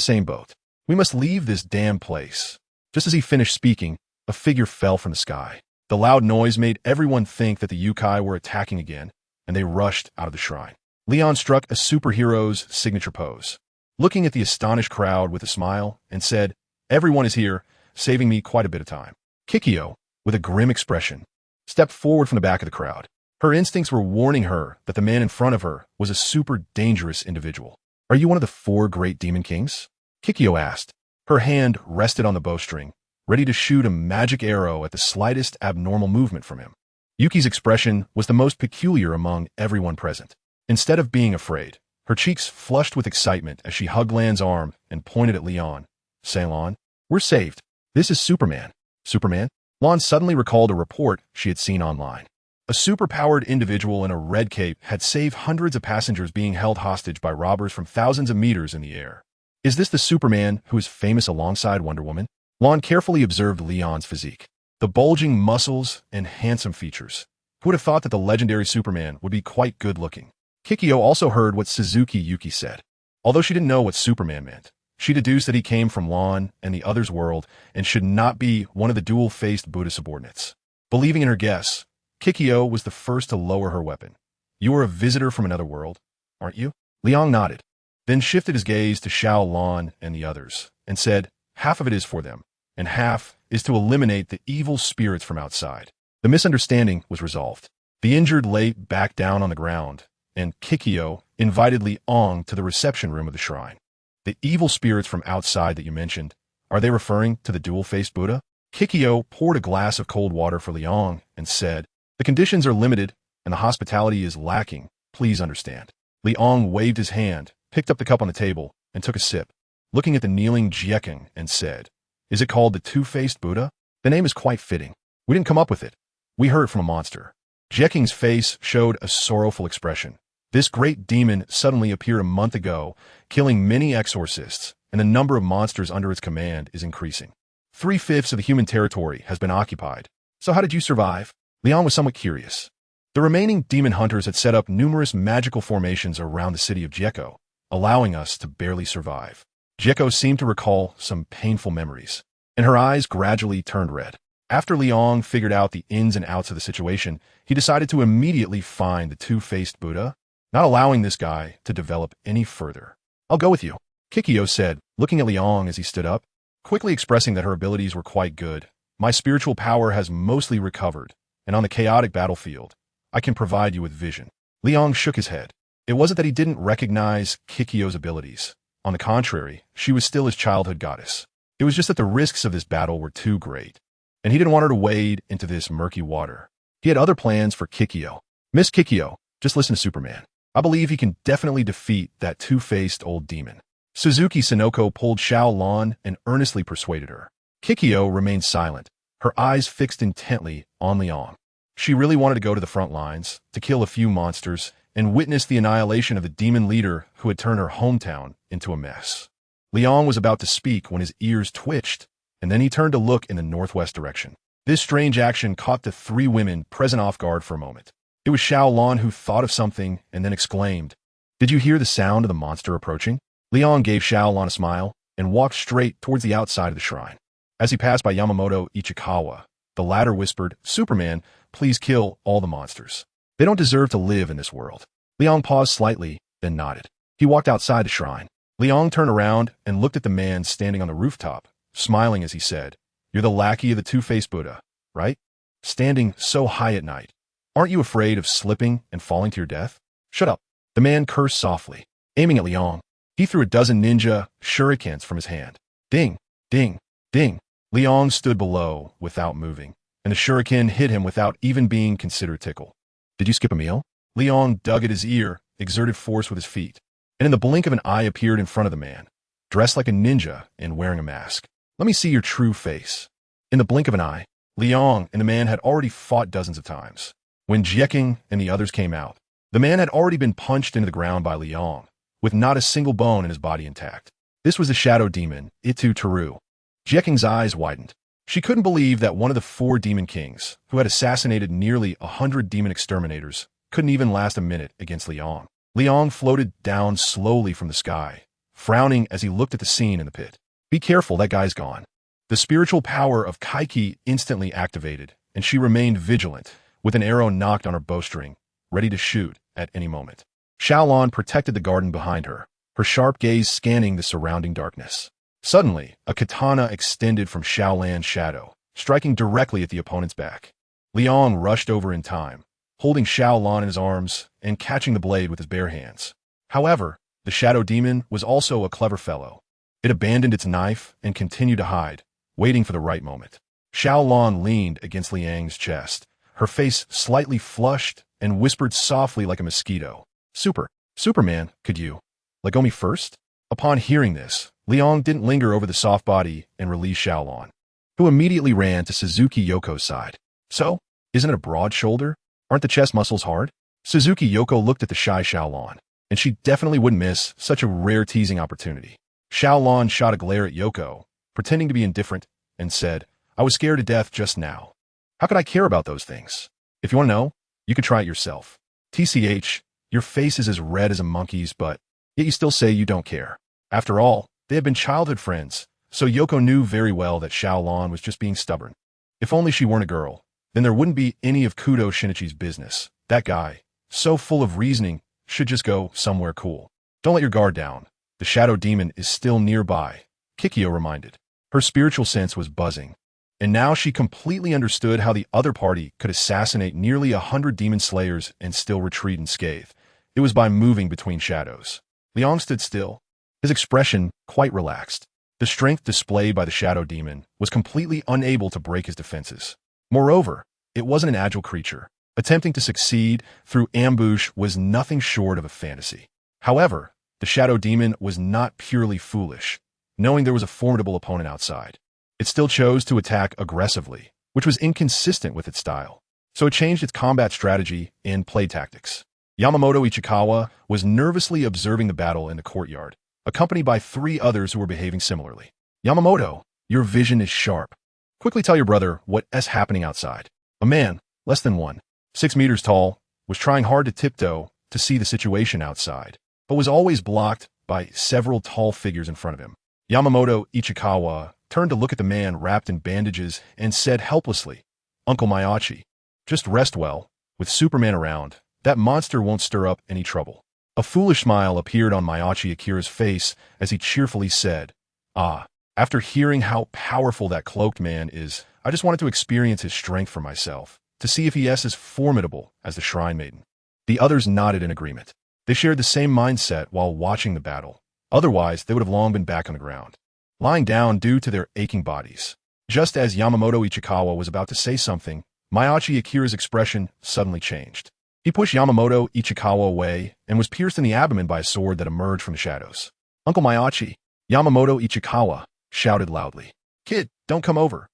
same boat. We must leave this damn place. Just as he finished speaking, a figure fell from the sky. The loud noise made everyone think that the yokai were attacking again, and they rushed out of the shrine. Leon struck a superhero's signature pose, looking at the astonished crowd with a smile, and said, everyone is here, saving me quite a bit of time. Kikyo, with a grim expression, stepped forward from the back of the crowd. Her instincts were warning her that the man in front of her was a super dangerous individual. Are you one of the 4 great demon kings? Kikyo asked. Her hand rested on the bowstring, ready to shoot a magic arrow at the slightest abnormal movement from him. Yuki's expression was the most peculiar among everyone present. Instead of being afraid, her cheeks flushed with excitement as she hugged Lan's arm and pointed at Leon, saying, Lan, we're saved. This is Superman. Superman? Lan suddenly recalled a report she had seen online. A superpowered individual in a red cape had saved hundreds of passengers being held hostage by robbers from thousands of meters in the air. Is this the Superman who is famous alongside Wonder Woman? Lan carefully observed Leon's physique. The bulging muscles and handsome features. Who would have thought that the legendary Superman would be quite good-looking? Kikyo also heard what Suzuki Yuki said. Although she didn't know what Superman meant, she deduced that he came from Lan and the other's world and should not be one of the dual-faced Buddha subordinates. Believing in her guess, Kikyo was the first to lower her weapon. You are a visitor from another world, aren't you? Liang nodded, then shifted his gaze to Xiao Lan and the others, and said, half of it is for them, and half is to eliminate the evil spirits from outside. The misunderstanding was resolved. The injured lay back down on the ground, and Kikyo invited Liang to the reception room of the shrine. The evil spirits from outside that you mentioned, are they referring to the dual-faced Buddha? Kikyo poured a glass of cold water for Liang and said, the conditions are limited and the hospitality is lacking, please understand. Liang waved his hand, picked up the cup on the table, and took a sip, looking at the kneeling Jiekeng and said, is it called the two-faced Buddha? The name is quite fitting. We didn't come up with it. We heard it from a monster. Jiekeng's face showed a sorrowful expression. This great demon suddenly appeared a month ago, killing many exorcists, and the number of monsters under its command is increasing. 3/5 of the human territory has been occupied. So how did you survive? Liang was somewhat curious. The remaining demon hunters had set up numerous magical formations around the city of Jieko, allowing us to barely survive. Jieko seemed to recall some painful memories, and her eyes gradually turned red. After Liang figured out the ins and outs of the situation, he decided to immediately find the two-faced Buddha, not allowing this guy to develop any further. I'll go with you, Kikyo said, looking at Liang as he stood up, quickly expressing that her abilities were quite good. My spiritual power has mostly recovered, and on the chaotic battlefield, I can provide you with vision. Liang shook his head. It wasn't that he didn't recognize Kikyo's abilities. On the contrary, she was still his childhood goddess. It was just that the risks of this battle were too great, and he didn't want her to wade into this murky water. He had other plans for Kikyo. Miss Kikyo, just listen to Superman. I believe he can definitely defeat that two-faced old demon. Suzuki Sonoko pulled Xiao Lan and earnestly persuaded her. Kikyo remained silent, her eyes fixed intently on Liang. She really wanted to go to the front lines, to kill a few monsters, and witness the annihilation of the demon leader who had turned her hometown into a mess. Liang was about to speak when his ears twitched, and then he turned to look in the northwest direction. This strange action caught the 3 women present off guard for a moment. It was Xiao Lan who thought of something and then exclaimed, did you hear the sound of the monster approaching? Liang gave Xiao Lan a smile and walked straight towards the outside of the shrine. As he passed by Yamamoto Ichikawa, the latter whispered, Superman, please kill all the monsters. They don't deserve to live in this world. Liang paused slightly, then nodded. He walked outside the shrine. Liang turned around and looked at the man standing on the rooftop, smiling as he said, you're the lackey of the two-faced Buddha, right? Standing so high at night. Aren't you afraid of slipping and falling to your death? Shut up. The man cursed softly, aiming at Liang. He threw a dozen ninja shurikens from his hand. Ding, ding, ding. Liang stood below without moving, and the shuriken hit him without even being considered tickled. Did you skip a meal? Liang dug at his ear, exerted force with his feet, and in the blink of an eye appeared in front of the man, dressed like a ninja and wearing a mask. Let me see your true face. In the blink of an eye, Liang and the man had already fought dozens of times. When Jiekeng and the others came out, the man had already been punched into the ground by Liang, with not a single bone in his body intact. This was the shadow demon, Itu Teru. Jiekeng's eyes widened. She couldn't believe that one of the 4 demon kings, who had assassinated nearly 100 demon exterminators, couldn't even last a minute against Liang. Liang floated down slowly from the sky, frowning as he looked at the scene in the pit. Be careful, that guy's gone. The spiritual power of Kaiki instantly activated, and she remained vigilant, with an arrow knocked on her bowstring, ready to shoot at any moment. Xiaolan protected the garden behind her, her sharp gaze scanning the surrounding darkness. Suddenly, a katana extended from Xiaolan's shadow, striking directly at the opponent's back. Liang rushed over in time, holding Xiaolan in his arms and catching the blade with his bare hands. However, the shadow demon was also a clever fellow. It abandoned its knife and continued to hide, waiting for the right moment. Xiaolan leaned against Liang's chest, her face slightly flushed, and whispered softly like a mosquito. Superman, could you let go me first? Upon hearing this, Liang didn't linger over the soft body and released Xiaolan, who immediately ran to Suzuki Yoko's side. So, isn't it a broad shoulder? Aren't the chest muscles hard? Suzuki Yoko looked at the shy Xiaolan, and she definitely wouldn't miss such a rare teasing opportunity. Xiaolan shot a glare at Yoko, pretending to be indifferent, and said, I was scared to death just now. How could I care about those things? If you want to know, you could try it yourself. TCH, your face is as red as a monkey's, but yet you still say you don't care. After all, they had been childhood friends, so Yoko knew very well that Xiaolan was just being stubborn. If only she weren't a girl, then there wouldn't be any of Kudo Shinichi's business. That guy, so full of reasoning, should just go somewhere cool. Don't let your guard down. The shadow demon is still nearby, Kikyo reminded. Her spiritual sense was buzzing, and now she completely understood how the other party could assassinate nearly 100 demon slayers and still retreat unscathed. It was by moving between shadows. Liang stood still, his expression quite relaxed. The strength displayed by the shadow demon was completely unable to break his defenses. Moreover, it wasn't an agile creature. Attempting to succeed through ambush was nothing short of a fantasy. However, the shadow demon was not purely foolish. Knowing there was a formidable opponent outside, it still chose to attack aggressively, which was inconsistent with its style. So it changed its combat strategy and play tactics. Yamamoto Ichikawa was nervously observing the battle in the courtyard, accompanied by 3 others who were behaving similarly. Yamamoto, your vision is sharp. Quickly tell your brother what's happening outside. A man, less than 6 meters tall, was trying hard to tiptoe to see the situation outside, but was always blocked by several tall figures in front of him. Yamamoto Ichikawa turned to look at the man wrapped in bandages and said helplessly, Uncle Mayachi, just rest well. With Superman around, that monster won't stir up any trouble. A foolish smile appeared on Mayachi Akira's face as he cheerfully said, after hearing how powerful that cloaked man is, I just wanted to experience his strength for myself, to see if he is as formidable as the Shrine Maiden. The others nodded in agreement. They shared the same mindset while watching the battle. Otherwise, they would have long been back on the ground, lying down due to their aching bodies. Just as Yamamoto Ichikawa was about to say something, Mayachi Akira's expression suddenly changed. He pushed Yamamoto Ichikawa away and was pierced in the abdomen by a sword that emerged from the shadows. Uncle Mayachi, Yamamoto Ichikawa shouted loudly. Kid, don't come over.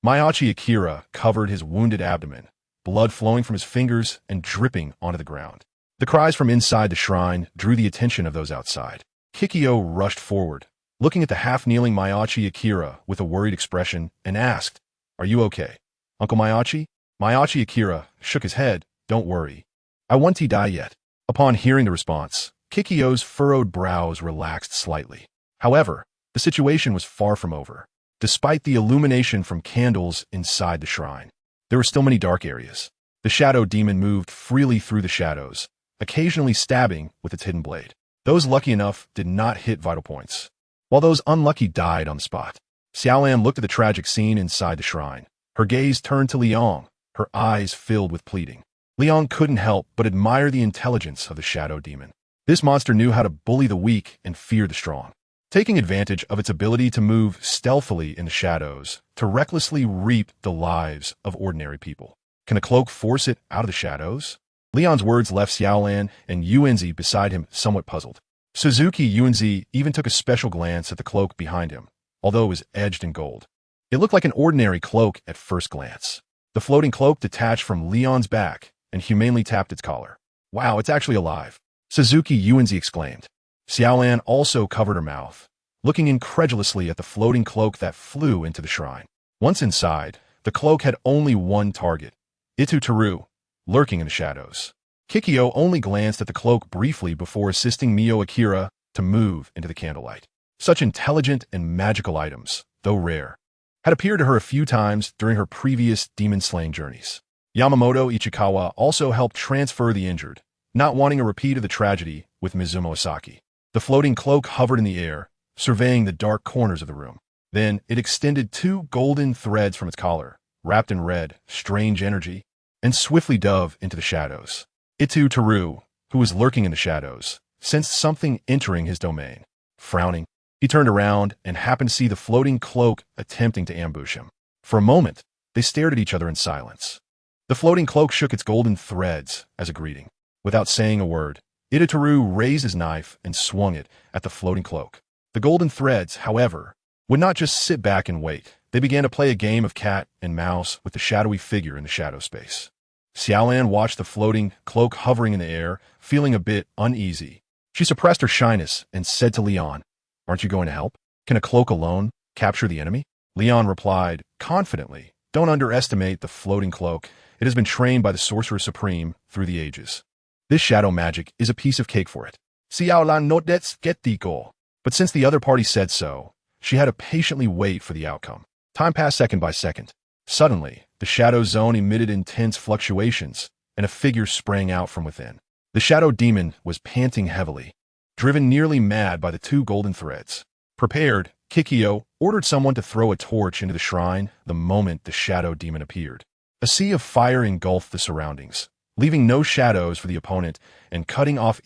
Mayachi Akira covered his wounded abdomen, blood flowing from his fingers and dripping onto the ground. The cries from inside the shrine drew the attention of those outside. Kikyo rushed forward, looking at the half-kneeling Mayachi Akira with a worried expression, and asked, Are you okay, Uncle Mayachi? Mayachi Akira shook his head. Don't worry. I won't die yet. Upon hearing the response, Kikyo's furrowed brows relaxed slightly. However, the situation was far from over. Despite the illumination from candles inside the shrine, there were still many dark areas. The shadow demon moved freely through the shadows, occasionally stabbing with its hidden blade. Those lucky enough did not hit vital points, while those unlucky died on the spot. Xiaolan looked at the tragic scene inside the shrine. Her gaze turned to Liang, her eyes filled with pleading. Liang couldn't help but admire the intelligence of the shadow demon. This monster knew how to bully the weak and fear the strong, taking advantage of its ability to move stealthily in the shadows to recklessly reap the lives of ordinary people. Can a cloak force it out of the shadows? Leon's words left Xiaolan and Yuanzi beside him somewhat puzzled. Suzuki Yuanzi even took a special glance at the cloak behind him, although it was edged in gold. It looked like an ordinary cloak at first glance. The floating cloak detached from Leon's back and humanely tapped its collar. Wow, it's actually alive, Suzuki Yuanzi exclaimed. Xiaolan also covered her mouth, looking incredulously at the floating cloak that flew into the shrine. Once inside, the cloak had only one target, Itaru, lurking in the shadows. Kikyo only glanced at the cloak briefly before assisting Mio Akira to move into the candlelight. Such intelligent and magical items, though rare, had appeared to her a few times during her previous demon-slaying journeys. Yamamoto Ichikawa also helped transfer the injured, not wanting a repeat of the tragedy with Mizumo Asaki. The floating cloak hovered in the air, surveying the dark corners of the room. Then it extended 2 golden threads from its collar, wrapped in red, strange energy, and swiftly dove into the shadows. Itaru, who was lurking in the shadows, sensed something entering his domain. Frowning, he turned around and happened to see the floating cloak attempting to ambush him. For a moment, they stared at each other in silence. The floating cloak shook its golden threads as a greeting. Without saying a word, Itaru raised his knife and swung it at the floating cloak. The golden threads, however, would not just sit back and wait. They began to play a game of cat and mouse with the shadowy figure in the shadow space. Xiaolan watched the floating cloak hovering in the air, feeling a bit uneasy. She suppressed her shyness and said to Leon, "Aren't you going to help? Can a cloak alone capture the enemy?" Leon replied confidently, "Don't underestimate the floating cloak. It has been trained by the Sorcerer Supreme through the ages. This shadow magic is a piece of cake for it." Xiaolan no that's skeptical. But since the other party said so, she had to patiently wait for the outcome. Time passed second by second. Suddenly, the shadow zone emitted intense fluctuations, and a figure sprang out from within. The shadow demon was panting heavily, driven nearly mad by the 2 golden threads. Prepared, Kikyo ordered someone to throw a torch into the shrine the moment the shadow demon appeared. A sea of fire engulfed the surroundings, leaving no shadows for the opponent and cutting off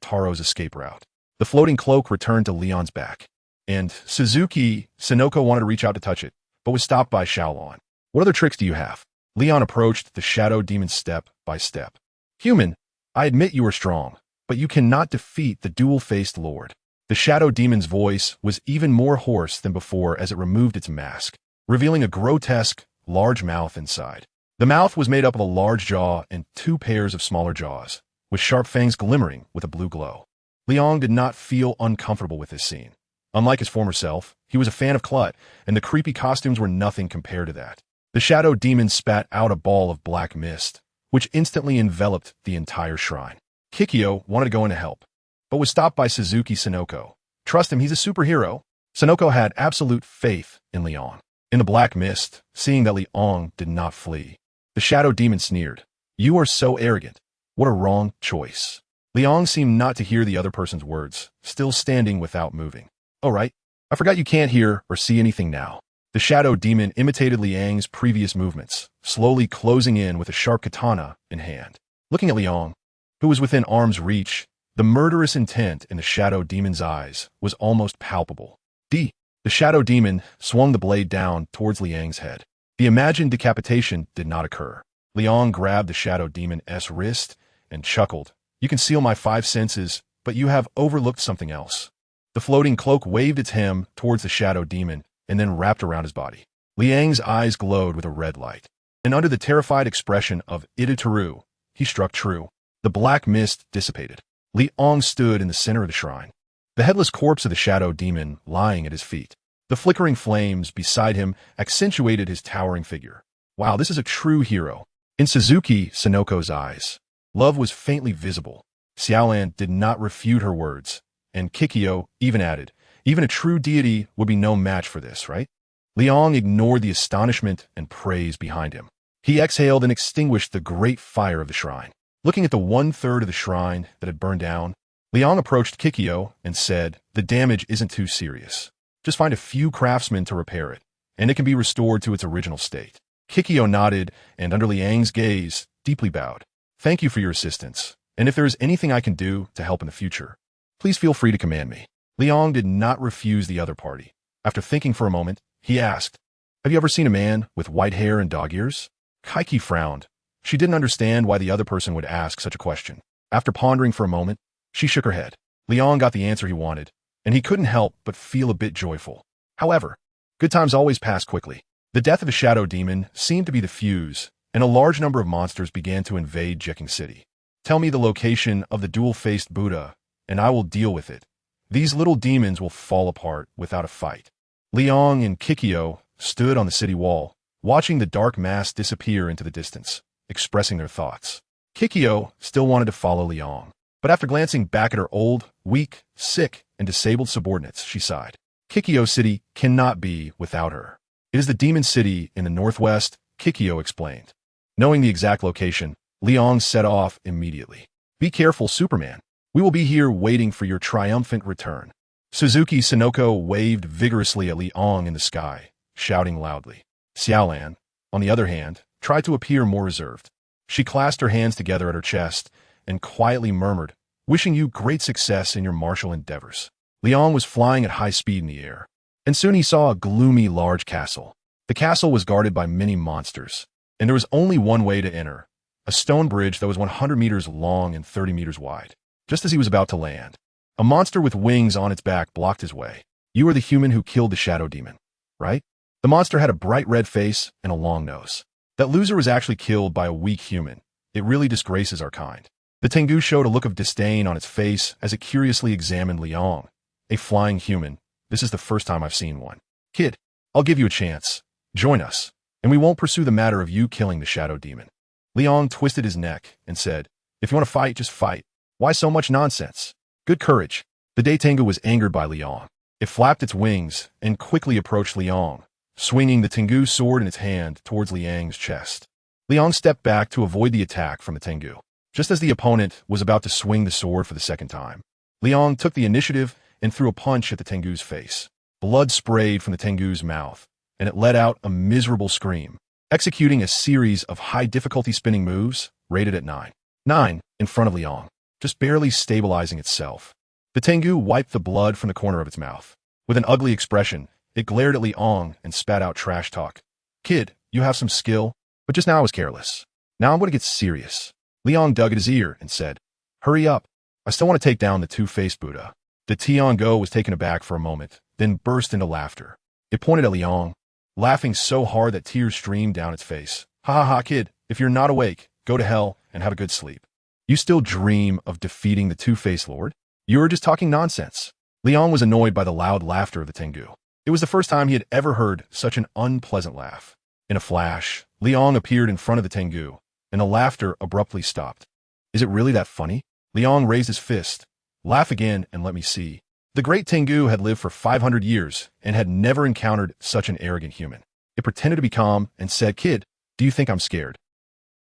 Taro's escape route. The floating cloak returned to Leon's back, and Sonoko wanted to reach out to touch it, but was stopped by Xiaolon. "What other tricks do you have?" Leon approached the shadow demon step by step. "Human, I admit you are strong, but you cannot defeat the dual-faced lord." The shadow demon's voice was even more hoarse than before as it removed its mask, revealing a grotesque, large mouth inside. The mouth was made up of a large jaw and 2 pairs of smaller jaws, with sharp fangs glimmering with a blue glow. Leon did not feel uncomfortable with this scene. Unlike his former self, he was a fan of Clut, and the creepy costumes were nothing compared to that. The shadow demon spat out a ball of black mist, which instantly enveloped the entire shrine. Kikyo wanted to go in to help, but was stopped by Sonoko. "Trust him, he's a superhero." Sonoko had absolute faith in Leon. In the black mist, seeing that Leon did not flee, the shadow demon sneered, "You are so arrogant. What a wrong choice." Leon seemed not to hear the other person's words, still standing without moving. "Oh right, I forgot you can't hear or see anything now." The shadow demon imitated Liang's previous movements, slowly closing in with a sharp katana in hand. Looking at Liang, who was within arm's reach, the murderous intent in the shadow demon's eyes was almost palpable. The shadow demon swung the blade down towards Liang's head. The imagined decapitation did not occur. Liang grabbed the shadow demon's wrist and chuckled. "You can seal my 5 senses, but you have overlooked something else." The floating cloak waved its hem towards the shadow demon and then wrapped around his body. Liang's eyes glowed with a red light, and under the terrified expression of Itaru, he struck true. The black mist dissipated. Liang stood in the center of the shrine, the headless corpse of the shadow demon lying at his feet. The flickering flames beside him accentuated his towering figure. Wow, this is a true hero. In Sonoko's eyes, love was faintly visible. Xiaolan did not refute her words, and Kikyo even added, "Even a true deity would be no match for this, right?" Liang ignored the astonishment and praise behind him. He exhaled and extinguished the great fire of the shrine. Looking at the 1/3 of the shrine that had burned down, Liang approached Kikyo and said, "The damage isn't too serious. Just find a few craftsmen to repair it, and it can be restored to its original state." Kikyo nodded and, under Liang's gaze, deeply bowed. "Thank you for your assistance, and if there is anything I can do to help in the future, please feel free to command me." Liang did not refuse the other party. After thinking for a moment, he asked, "Have you ever seen a man with white hair and dog ears?" Kaiki frowned. She didn't understand why the other person would ask such a question. After pondering for a moment, she shook her head. Liang got the answer he wanted, and he couldn't help but feel a bit joyful. However, good times always pass quickly. The death of the shadow demon seemed to be the fuse, and a large number of monsters began to invade Jeking City. "Tell me the location of the dual-faced Buddha, and I will deal with it. These little demons will fall apart without a fight." Liang and Kikyo stood on the city wall, watching the dark mass disappear into the distance, expressing their thoughts. Kikyo still wanted to follow Liang, but after glancing back at her old, weak, sick, and disabled subordinates, she sighed. Kikyo City cannot be without her. It is the demon city in the northwest, Kikyo explained. Knowing the exact location, Liang set off immediately. Be careful, Superman. We will be here waiting for your triumphant return. Suzuki Sonoko waved vigorously at Liang in the sky, shouting loudly. Xiaolan, on the other hand, tried to appear more reserved. She clasped her hands together at her chest and quietly murmured, wishing you great success in your martial endeavors. Liang was flying at high speed in the air, and soon he saw a gloomy large castle. The castle was guarded by many monsters, and there was only one way to enter, a stone bridge that was 100 meters long and 30 meters wide. Just as he was about to land, a monster with wings on its back blocked his way. You are the human who killed the shadow demon, right? The monster had a bright red face and a long nose. That loser was actually killed by a weak human. It really disgraces our kind. The Tengu showed a look of disdain on its face as it curiously examined Liang. A flying human. This is the first time I've seen one. Kid, I'll give you a chance. Join us, and we won't pursue the matter of you killing the shadow demon. Liang twisted his neck and said, if you want to fight, just fight. Why so much nonsense? Good courage. The Day Tengu was angered by Liang. It flapped its wings and quickly approached Liang, swinging the Tengu sword in its hand towards Liang's chest. Liang stepped back to avoid the attack from the Tengu. Just as the opponent was about to swing the sword for the second time, Liang took the initiative and threw a punch at the Tengu's face. Blood sprayed from the Tengu's mouth, and it let out a miserable scream, executing a series of high-difficulty spinning moves, rated at 9. 9, in front of Liang, just barely stabilizing itself. The Tengu wiped the blood from the corner of its mouth. With an ugly expression, it glared at Liang and spat out trash talk. Kid, you have some skill, but just now I was careless. Now I'm going to get serious. Liang dug at his ear and said, hurry up. I still want to take down the two-faced Buddha. The Tian-Go was taken aback for a moment, then burst into laughter. It pointed at Liang, laughing so hard that tears streamed down its face. Ha ha ha, kid, if you're not awake, go to hell and have a good sleep. You still dream of defeating the Two-Faced Lord? You were just talking nonsense. Liang was annoyed by the loud laughter of the Tengu. It was the first time he had ever heard such an unpleasant laugh. In a flash, Liang appeared in front of the Tengu, and the laughter abruptly stopped. Is it really that funny? Liang raised his fist. Laugh again and let me see. The great Tengu had lived for 500 years and had never encountered such an arrogant human. It pretended to be calm and said, kid, do you think I'm scared?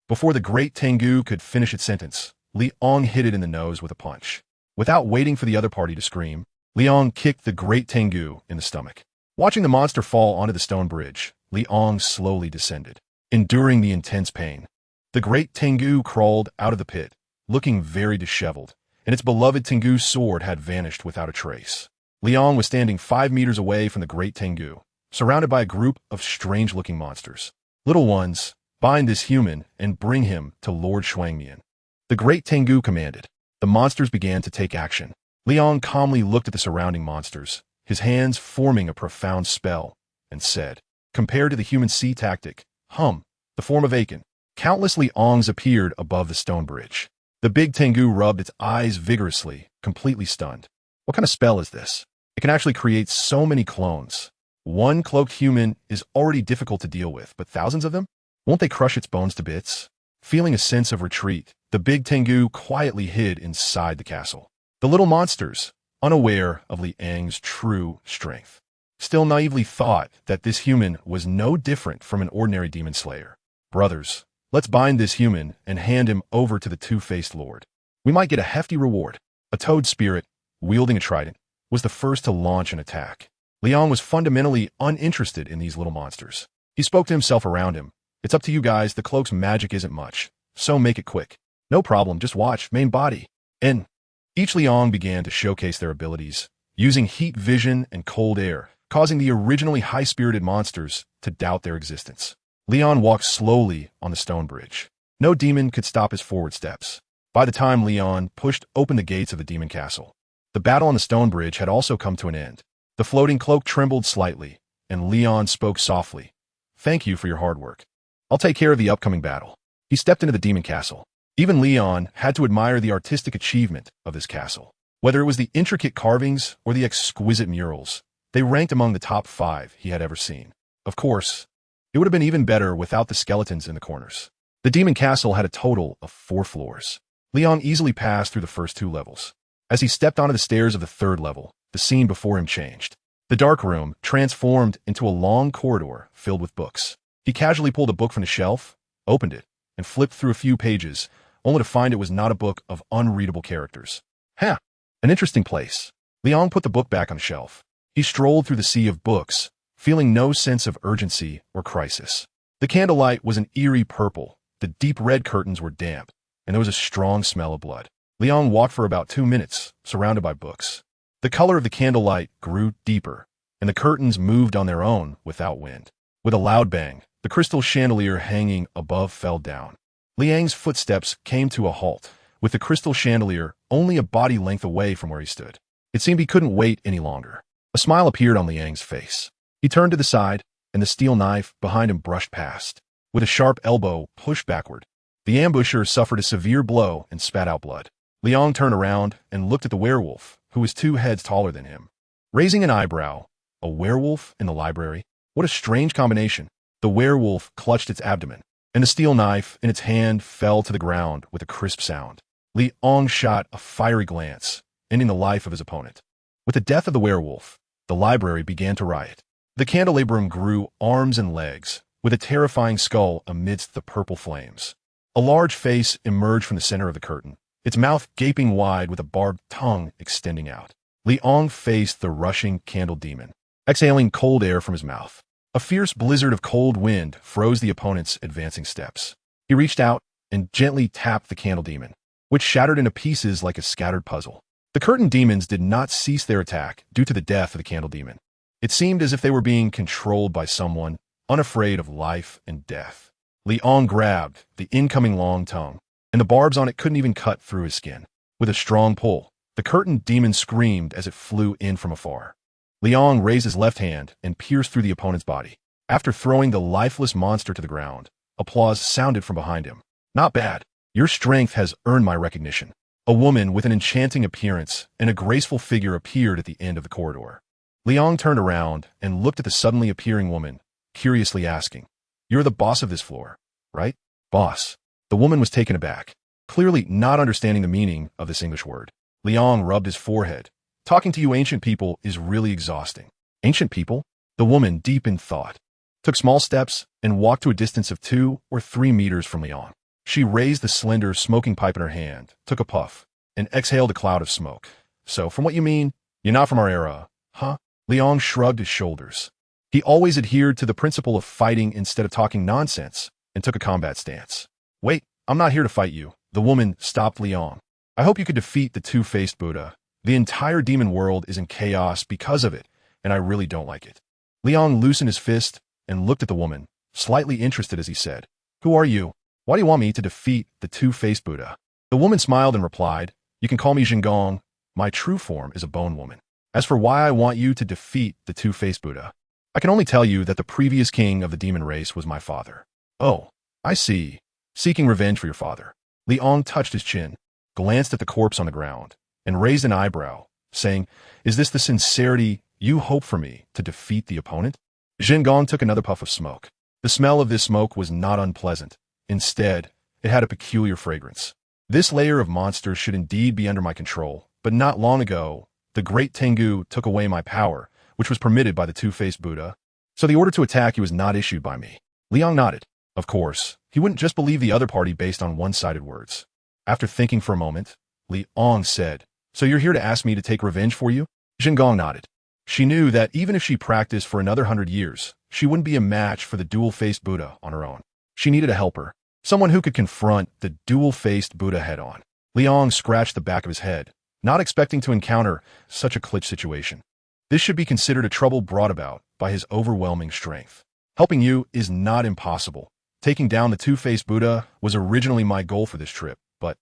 Before the great Tengu could finish its sentence, Liang hit it in the nose with a punch. Without waiting for the other party to scream, Liang kicked the great Tengu in the stomach. Watching the monster fall onto the stone bridge, Liang slowly descended, enduring the intense pain. The great Tengu crawled out of the pit, looking very disheveled, and its beloved Tengu sword had vanished without a trace. Liang was standing 5 meters away from the great Tengu, surrounded by a group of strange-looking monsters. Little ones, bind this human and bring him to Lord Shuangmian. The great Tengu commanded. The monsters began to take action. Liang calmly looked at the surrounding monsters, his hands forming a profound spell, and said, compared to the human sea tactic, the form of Aiken. Countless Liangs appeared above the stone bridge. The big Tengu rubbed its eyes vigorously, completely stunned. What kind of spell is this? It can actually create so many clones. One cloaked human is already difficult to deal with, but thousands of them? Won't they crush its bones to bits? Feeling a sense of retreat, the big Tengu quietly hid inside the castle. The little monsters, unaware of Liang's true strength, still naively thought that this human was no different from an ordinary demon slayer. Brothers, let's bind this human and hand him over to the Two-Faced Lord. We might get a hefty reward. A toad spirit, wielding a trident, was the first to launch an attack. Liang was fundamentally uninterested in these little monsters. He spoke to himself around him. It's up to you guys, the cloak's magic isn't much, so make it quick. No problem, just watch, main body. And each Liang began to showcase their abilities, using heat vision and cold air, causing the originally high-spirited monsters to doubt their existence. Liang walked slowly on the stone bridge. No demon could stop his forward steps. By the time Liang pushed open the gates of the demon castle, the battle on the stone bridge had also come to an end. The floating cloak trembled slightly, and Liang spoke softly. Thank you for your hard work. I'll take care of the upcoming battle. He stepped into the demon castle. Even Liang had to admire the artistic achievement of this castle. Whether it was the intricate carvings or the exquisite murals, they ranked among the top 5 he had ever seen. Of course, it would have been even better without the skeletons in the corners. The demon castle had a total of 4 floors. Liang easily passed through the first 2 levels. As he stepped onto the stairs of the 3rd level, the scene before him changed. The dark room transformed into a long corridor filled with books. He casually pulled a book from the shelf, opened it, and flipped through a few pages, only to find it was not a book of unreadable characters. Huh, an interesting place. Liang put the book back on the shelf. He strolled through the sea of books, feeling no sense of urgency or crisis. The candlelight was an eerie purple, the deep red curtains were damp, and there was a strong smell of blood. Liang walked for about 2 minutes, surrounded by books. The color of the candlelight grew deeper, and the curtains moved on their own without wind. With a loud bang, the crystal chandelier hanging above fell down. Liang's footsteps came to a halt, with the crystal chandelier only a body length away from where he stood. It seemed he couldn't wait any longer. A smile appeared on Liang's face. He turned to the side, and the steel knife behind him brushed past. With a sharp elbow pushed backward, the ambusher suffered a severe blow and spat out blood. Liang turned around and looked at the werewolf, who was 2 heads taller than him. Raising an eyebrow, a werewolf in the library? What a strange combination. The werewolf clutched its abdomen, and the steel knife in its hand fell to the ground with a crisp sound. Liang shot a fiery glance, ending the life of his opponent. With the death of the werewolf, the library began to riot. The candelabrum grew arms and legs, with a terrifying skull amidst the purple flames. A large face emerged from the center of the curtain, its mouth gaping wide with a barbed tongue extending out. Liang faced the rushing candle demon, exhaling cold air from his mouth. A fierce blizzard of cold wind froze the opponent's advancing steps. He reached out and gently tapped the candle demon, which shattered into pieces like a scattered puzzle. The curtain demons did not cease their attack due to the death of the candle demon. It seemed as if they were being controlled by someone unafraid of life and death. Liang grabbed the incoming long tongue, and the barbs on it couldn't even cut through his skin. With a strong pull, the curtain demon screamed as it flew in from afar. Liang raised his left hand and pierced through the opponent's body. After throwing the lifeless monster to the ground, applause sounded from behind him. Not bad. Your strength has earned my recognition. A woman with an enchanting appearance and a graceful figure appeared at the end of the corridor. Liang turned around and looked at the suddenly appearing woman, curiously asking, "You're the boss of this floor, right?" "Boss." The woman was taken aback, clearly not understanding the meaning of this English word. Liang rubbed his forehead. "Talking to you ancient people is really exhausting." "Ancient people?" The woman, deep in thought, took small steps and walked to a distance of 2 or 3 meters from Liang. She raised the slender smoking pipe in her hand, took a puff, and exhaled a cloud of smoke. "So, from what you mean, you're not from our era, huh?" Liang shrugged his shoulders. He always adhered to the principle of fighting instead of talking nonsense, and took a combat stance. "Wait, I'm not here to fight you." The woman stopped Liang. "I hope you could defeat the two-faced Buddha. The entire demon world is in chaos because of it, and I really don't like it." Liang loosened his fist and looked at the woman, slightly interested as he said, "Who are you? Why do you want me to defeat the two-faced Buddha?" The woman smiled and replied, "You can call me Jinggong. My true form is a bone woman. As for why I want you to defeat the two-faced Buddha, I can only tell you that the previous king of the demon race was my father." "Oh, I see. Seeking revenge for your father." Liang touched his chin, glanced at the corpse on the ground, and raised an eyebrow, saying, "Is this the sincerity you hope for me to defeat the opponent?" Jinggong took another puff of smoke. The smell of this smoke was not unpleasant. Instead, it had a peculiar fragrance. "This layer of monsters should indeed be under my control, but not long ago, the great Tengu took away my power, which was permitted by the two-faced Buddha, so the order to attack you was not issued by me." Liang nodded. Of course, he wouldn't just believe the other party based on one-sided words. After thinking for a moment, Liang said, "So you're here to ask me to take revenge for you?" Jinggong nodded. She knew that even if she practiced for another 100 years, she wouldn't be a match for the dual-faced Buddha on her own. She needed a helper, someone who could confront the dual-faced Buddha head-on. Liang scratched the back of his head, not expecting to encounter such a clutch situation. This should be considered a trouble brought about by his overwhelming strength. Helping you is not impossible. Taking down the two-faced Buddha was originally my goal for this trip, but...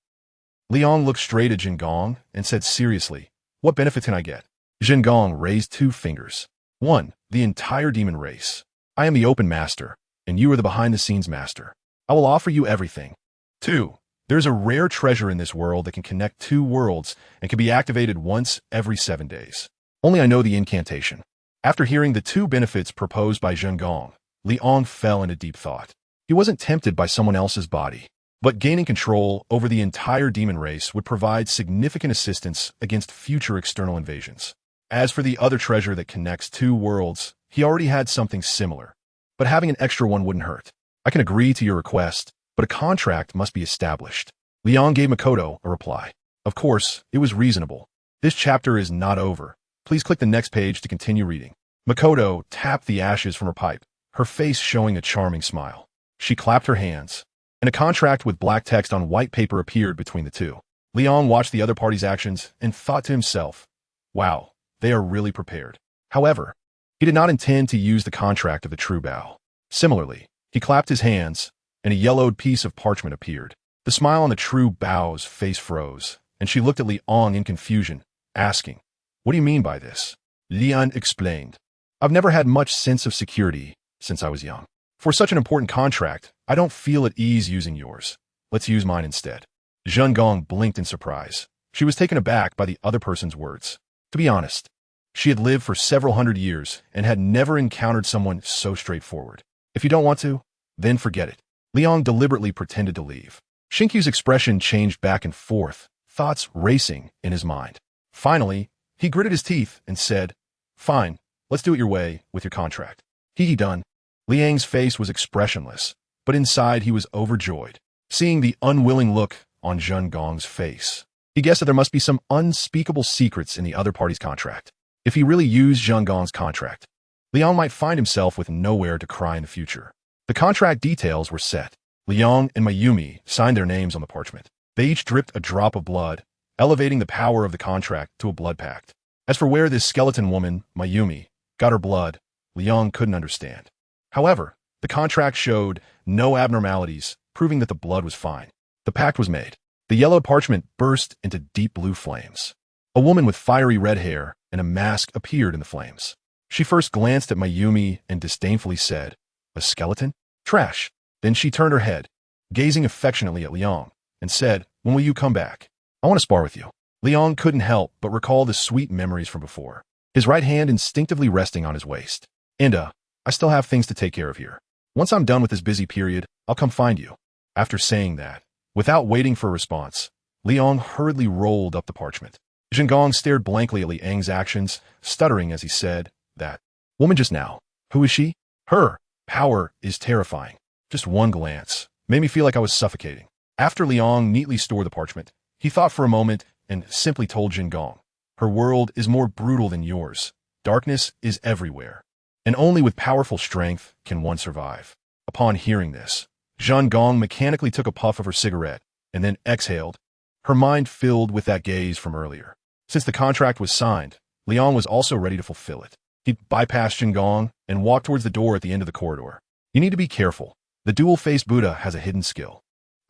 Liang looked straight at Jinggong and said seriously, "What benefit can I get?" Jinggong raised 2 fingers. 1. The entire demon race. I am the open master, and you are the behind-the-scenes master. I will offer you everything. 2. There's a rare treasure in this world that can connect 2 worlds and can be activated once every 7 days. Only I know the incantation. After hearing the two benefits proposed by Zheng Gong, Liang fell into deep thought. He wasn't tempted by someone else's body, but gaining control over the entire demon race would provide significant assistance against future external invasions. As for the other treasure that connects two worlds, he already had something similar, but having an extra one wouldn't hurt. I can agree to your request, but a contract must be established. Liang gave Makoto a reply. Of course, it was reasonable. This chapter is not over. Please click the next page to continue reading. Makoto tapped the ashes from her pipe, her face showing a charming smile. She clapped her hands, and a contract with black text on white paper appeared between the two. Liang watched the other party's actions and thought to himself, wow, they are really prepared. However, he did not intend to use the contract of the true bow. Similarly, he clapped his hands, and a yellowed piece of parchment appeared. The smile on the true bow's face froze, and she looked at Liang in confusion, asking, what do you mean by this? Liang explained, I've never had much sense of security since I was young. For such an important contract, I don't feel at ease using yours. Let's use mine instead. Zheng Gong blinked in surprise. She was taken aback by the other person's words. To be honest, she had lived for several hundred years and had never encountered someone so straightforward. If you don't want to, then forget it. Liang deliberately pretended to leave. Xinqiu's expression changed back and forth, thoughts racing in his mind. Finally, he gritted his teeth and said, fine, let's do it your way with your contract. He done. Liang's face was expressionless, but inside he was overjoyed, seeing the unwilling look on Zheng Gong's face. He guessed that there must be some unspeakable secrets in the other party's contract. If he really used Zheng Gong's contract, Liang might find himself with nowhere to cry in the future. The contract details were set. Liang and Mayumi signed their names on the parchment. They each dripped a drop of blood, elevating the power of the contract to a blood pact. As for where this skeleton woman, Mayumi, got her blood, Liang couldn't understand. However, the contract showed no abnormalities, proving that the blood was fine. The pact was made. The yellow parchment burst into deep blue flames. A woman with fiery red hair and a mask appeared in the flames. She first glanced at Mayumi and disdainfully said, a skeleton? Trash. Then she turned her head, gazing affectionately at Liang, and said, when will you come back? I want to spar with you. Liang couldn't help but recall the sweet memories from before, his right hand instinctively resting on his waist. I still have things to take care of here. Once I'm done with this busy period, I'll come find you. After saying that, without waiting for a response, Liang hurriedly rolled up the parchment. Zheng Gong stared blankly at Liang's actions, stuttering as he said, that woman just now, who is she? Her power is terrifying. Just one glance made me feel like I was suffocating. After Liang neatly stored the parchment, he thought for a moment and simply told Zheng Gong, her world is more brutal than yours. Darkness is everywhere, and only with powerful strength can one survive. Upon hearing this, Zheng Gong mechanically took a puff of her cigarette and then exhaled, her mind filled with that gaze from earlier. Since the contract was signed, Liang was also ready to fulfill it. He bypassed Zheng Gong and walked towards the door at the end of the corridor. You need to be careful. The dual-faced Buddha has a hidden skill.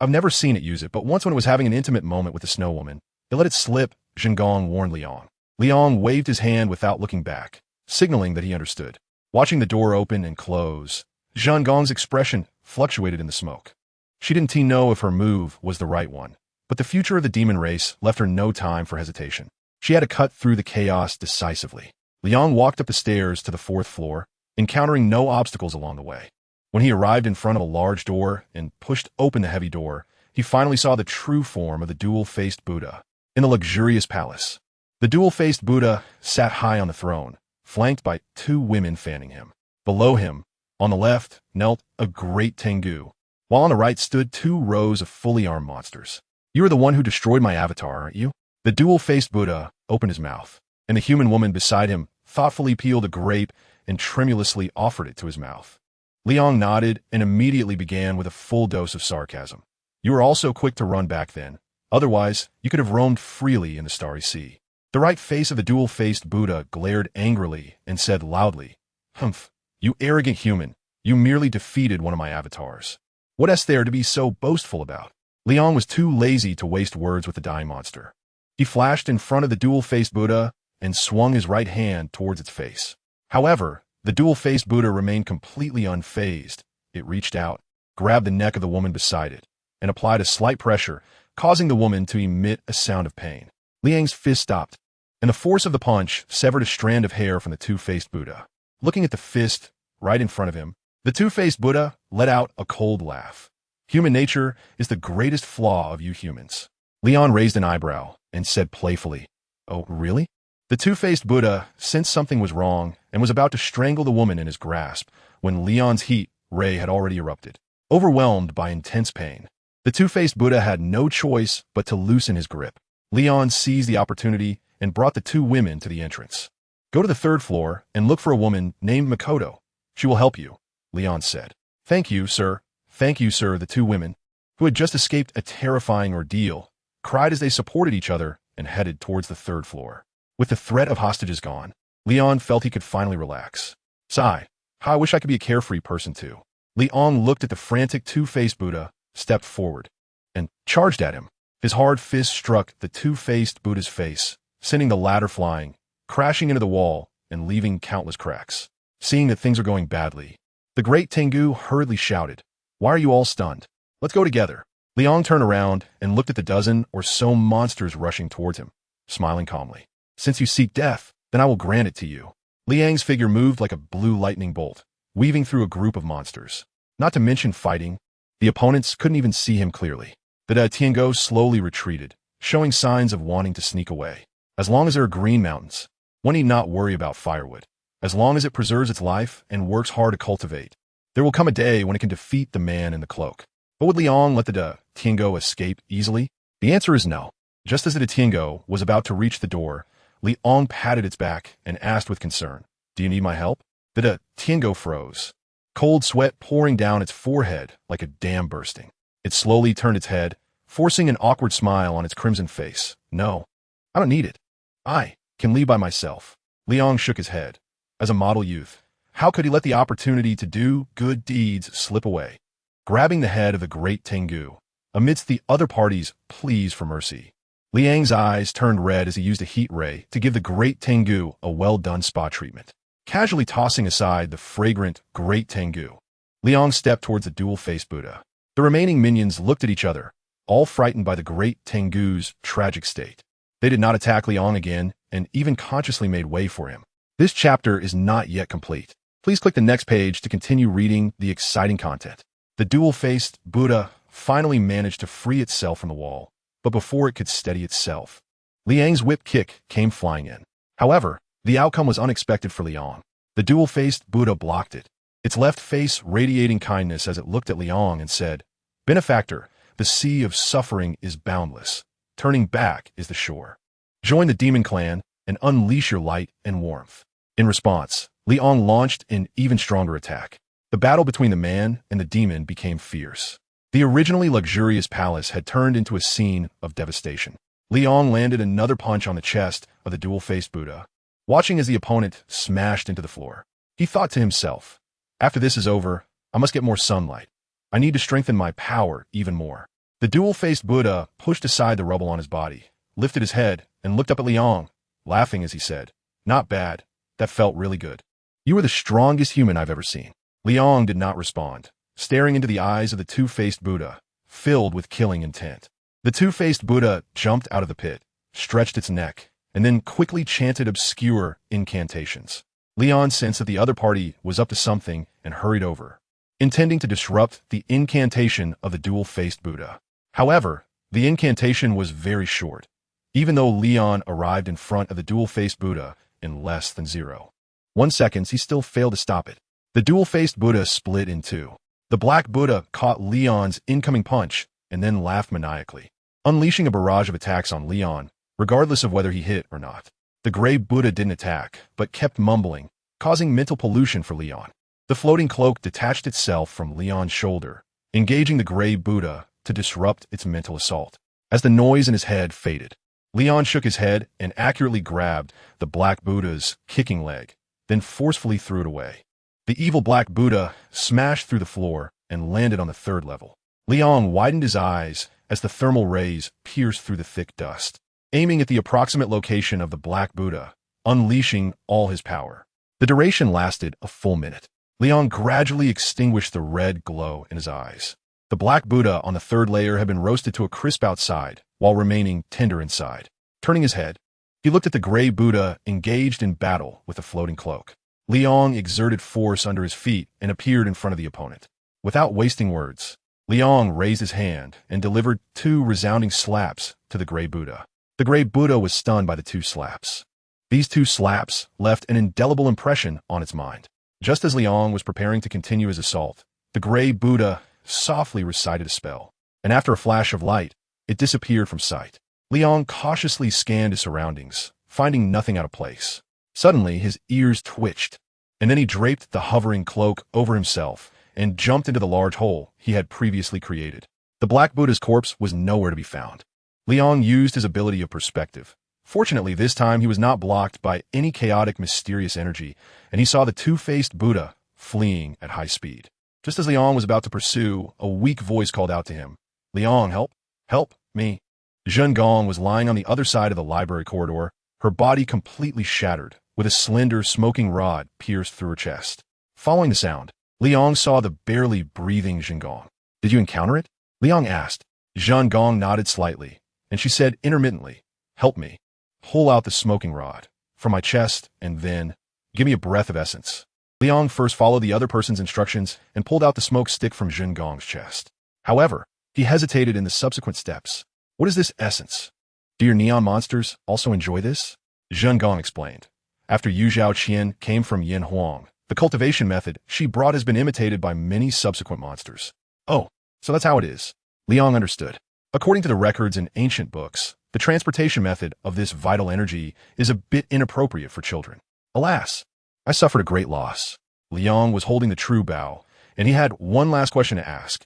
I've never seen it use it, but once when it was having an intimate moment with the snow woman, it let it slip, Zheng Gong warned Liang. Liang waved his hand without looking back, signaling that he understood. Watching the door open and close, Zheng Gong's expression fluctuated in the smoke. She didn't know if her move was the right one, but the future of the demon race left her no time for hesitation. She had to cut through the chaos decisively. Liang walked up the stairs to the 4th floor, encountering no obstacles along the way. When he arrived in front of a large door and pushed open the heavy door, he finally saw the true form of the dual-faced Buddha in the luxurious palace. The dual-faced Buddha sat high on the throne, flanked by 2 women fanning him. Below him, on the left, knelt a great Tengu, while on the right stood 2 rows of fully armed monsters. You are the one who destroyed my avatar, aren't you? The dual-faced Buddha opened his mouth, and the human woman beside him thoughtfully peeled a grape and tremulously offered it to his mouth. Liang nodded and immediately began with a full dose of sarcasm. You were also quick to run back then. Otherwise, you could have roamed freely in the starry sea. The right face of the dual-faced Buddha glared angrily and said loudly, Humph, you arrogant human, you merely defeated one of my avatars. What is there to be so boastful about? Liang was too lazy to waste words with the dying monster. He flashed in front of the dual-faced Buddha and swung his right hand towards its face. However, the dual-faced Buddha remained completely unfazed. It reached out, grabbed the neck of the woman beside it, and applied a slight pressure, causing the woman to emit a sound of pain. Liang's fist stopped, and the force of the punch severed a strand of hair from the two-faced Buddha. Looking at the fist right in front of him, the two-faced Buddha let out a cold laugh. Human nature is the greatest flaw of you humans. Leon raised an eyebrow and said playfully, "Oh, really?" The two-faced Buddha sensed something was wrong and was about to strangle the woman in his grasp when Leon's heat ray had already erupted. Overwhelmed by intense pain, the two-faced Buddha had no choice but to loosen his grip. Leon seized the opportunity and brought the two women to the entrance. "Go to the third floor and look for a woman named Makoto. She will help you," Leon said. Thank you, sir. Thank you, sir," the two women, who had just escaped a terrifying ordeal, cried as they supported each other and headed towards the third floor. With the threat of hostages gone, Leon felt he could finally relax. Sigh, how I wish I could be a carefree person too. Leon looked at the frantic two-faced Buddha, stepped forward, and charged at him. His hard fist struck the two-faced Buddha's face, sending the latter flying, crashing into the wall and leaving countless cracks. Seeing that things are going badly, the great Tengu hurriedly shouted, "Why are you all stunned? Let's go together." Leon turned around and looked at the dozen or so monsters rushing towards him, smiling calmly. "Since you seek death, then I will grant it to you." Liang's figure moved like a blue lightning bolt, weaving through a group of monsters. Not to mention fighting, the opponents couldn't even see him clearly. The Tiango slowly retreated, showing signs of wanting to sneak away. As long as there are green mountains, one need not worry about firewood. As long as it preserves its life and works hard to cultivate, there will come a day when it can defeat the man in the cloak. But would Liang let the Tiango escape easily? The answer is no. Just as the Tiango was about to reach the door, Liang patted its back and asked with concern, "Do you need my help?" The Tiango froze, cold sweat pouring down its forehead like a dam bursting. It slowly turned its head, forcing an awkward smile on its crimson face. "No, I don't need it. I can leave by myself." Liang shook his head. As a model youth, how could he let the opportunity to do good deeds slip away? Grabbing the head of the great Tengu, amidst the other party's pleas for mercy, Liang's eyes turned red as he used a heat ray to give the great Tengu a well-done spa treatment. Casually tossing aside the fragrant great Tengu, Liang stepped towards the dual-faced Buddha. The remaining minions looked at each other, all frightened by the great Tengu's tragic state. They did not attack Liang again and even consciously made way for him. This chapter is not yet complete. Please click the next page to continue reading the exciting content. The dual-faced Buddha finally managed to free itself from the wall, but before it could steady itself, Liang's whip kick came flying in. However, the outcome was unexpected for Liang. The dual-faced Buddha blocked it, its left face radiating kindness as it looked at Liang and said, "Benefactor, the sea of suffering is boundless. Turning back is the shore. Join the demon clan and unleash your light and warmth." In response, Liang launched an even stronger attack. The battle between the man and the demon became fierce. The originally luxurious palace had turned into a scene of devastation. Liang landed another punch on the chest of the dual-faced Buddha, watching as the opponent smashed into the floor. He thought to himself, "After this is over, I must get more sunlight. I need to strengthen my power even more." The dual-faced Buddha pushed aside the rubble on his body, lifted his head, and looked up at Liang, laughing as he said, "Not bad. That felt really good. You are the strongest human I've ever seen." Liang did not respond, staring into the eyes of the two-faced Buddha, filled with killing intent. The two-faced Buddha jumped out of the pit, stretched its neck, and then quickly chanted obscure incantations. Liang sensed that the other party was up to something and hurried over, intending to disrupt the incantation of the dual-faced Buddha. However, the incantation was very short, even though Liang arrived in front of the dual-faced Buddha in less than 0.1 seconds, he still failed to stop it. The dual-faced Buddha split in two. The black Buddha caught Liang's incoming punch and then laughed maniacally, unleashing a barrage of attacks on Liang, regardless of whether he hit or not. The gray Buddha didn't attack, but kept mumbling, causing mental pollution for Liang. The floating cloak detached itself from Liang's shoulder, engaging the gray Buddha to disrupt its mental assault. As the noise in his head faded, Liang shook his head and accurately grabbed the black Buddha's kicking leg, then forcefully threw it away. The evil black Buddha smashed through the floor and landed on the third level. Liang widened his eyes as the thermal rays pierced through the thick dust, aiming at the approximate location of the black Buddha, unleashing all his power. The duration lasted a full minute. Liang gradually extinguished the red glow in his eyes. The black Buddha on the third layer had been roasted to a crisp outside, while remaining tender inside. Turning his head, He looked at the gray Buddha engaged in battle with a floating cloak. Liang exerted force under his feet and appeared in front of the opponent. Without wasting words, Liang raised his hand and delivered 2 resounding slaps to the gray Buddha. The gray Buddha was stunned by the 2 slaps. These 2 slaps left an indelible impression on its mind. Just as Liang was preparing to continue his assault, the gray Buddha softly recited a spell, and after a flash of light, it disappeared from sight. Liang cautiously scanned his surroundings, finding nothing out of place. Suddenly, his ears twitched, and then he draped the hovering cloak over himself and jumped into the large hole he had previously created. The Black Buddha's corpse was nowhere to be found. Liang used his ability of perspective. Fortunately, this time he was not blocked by any chaotic, mysterious energy, and he saw the 2-faced Buddha fleeing at high speed. Just as Liang was about to pursue, a weak voice called out to him. Liang, help! Help me! Zhen Gong was lying on the other side of the library corridor, her body completely shattered, with a slender, smoking rod pierced through her chest. Following the sound, Liang saw the barely breathing Zhen Gong. Did you encounter it? Liang asked. Zhen Gong nodded slightly, and she said intermittently, help me. Pull out the smoking rod from my chest, and then give me a breath of essence. Liang first followed the other person's instructions and pulled out the smoke stick from Zhen Gong's chest. However, he hesitated in the subsequent steps. What is this essence? Do your neon monsters also enjoy this? Zhen Gong explained. After Yu Zhao Qian came from Yin Huang, the cultivation method she brought has been imitated by many subsequent monsters. Oh, so that's how it is. Liang understood. According to the records in ancient books, the transportation method of this vital energy is a bit inappropriate for children. Alas, I suffered a great loss. Liang was holding the true Bao, and he had one last question to ask.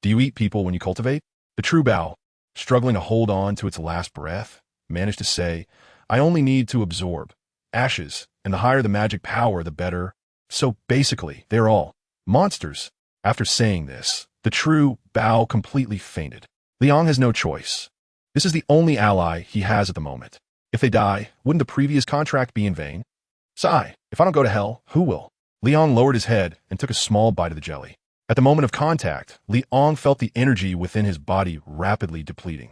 Do you eat people when you cultivate? The true Bao, struggling to hold on to its last breath, managed to say, I only need to absorb ashes, and the higher the magic power, the better. So basically, they're all monsters. After saying this, the true Bao completely fainted. Liang has no choice. This is the only ally he has at the moment. If they die, wouldn't the previous contract be in vain? Sigh, if I don't go to hell, who will? Liang lowered his head and took a small bite of the jelly. At the moment of contact, Liang felt the energy within his body rapidly depleting.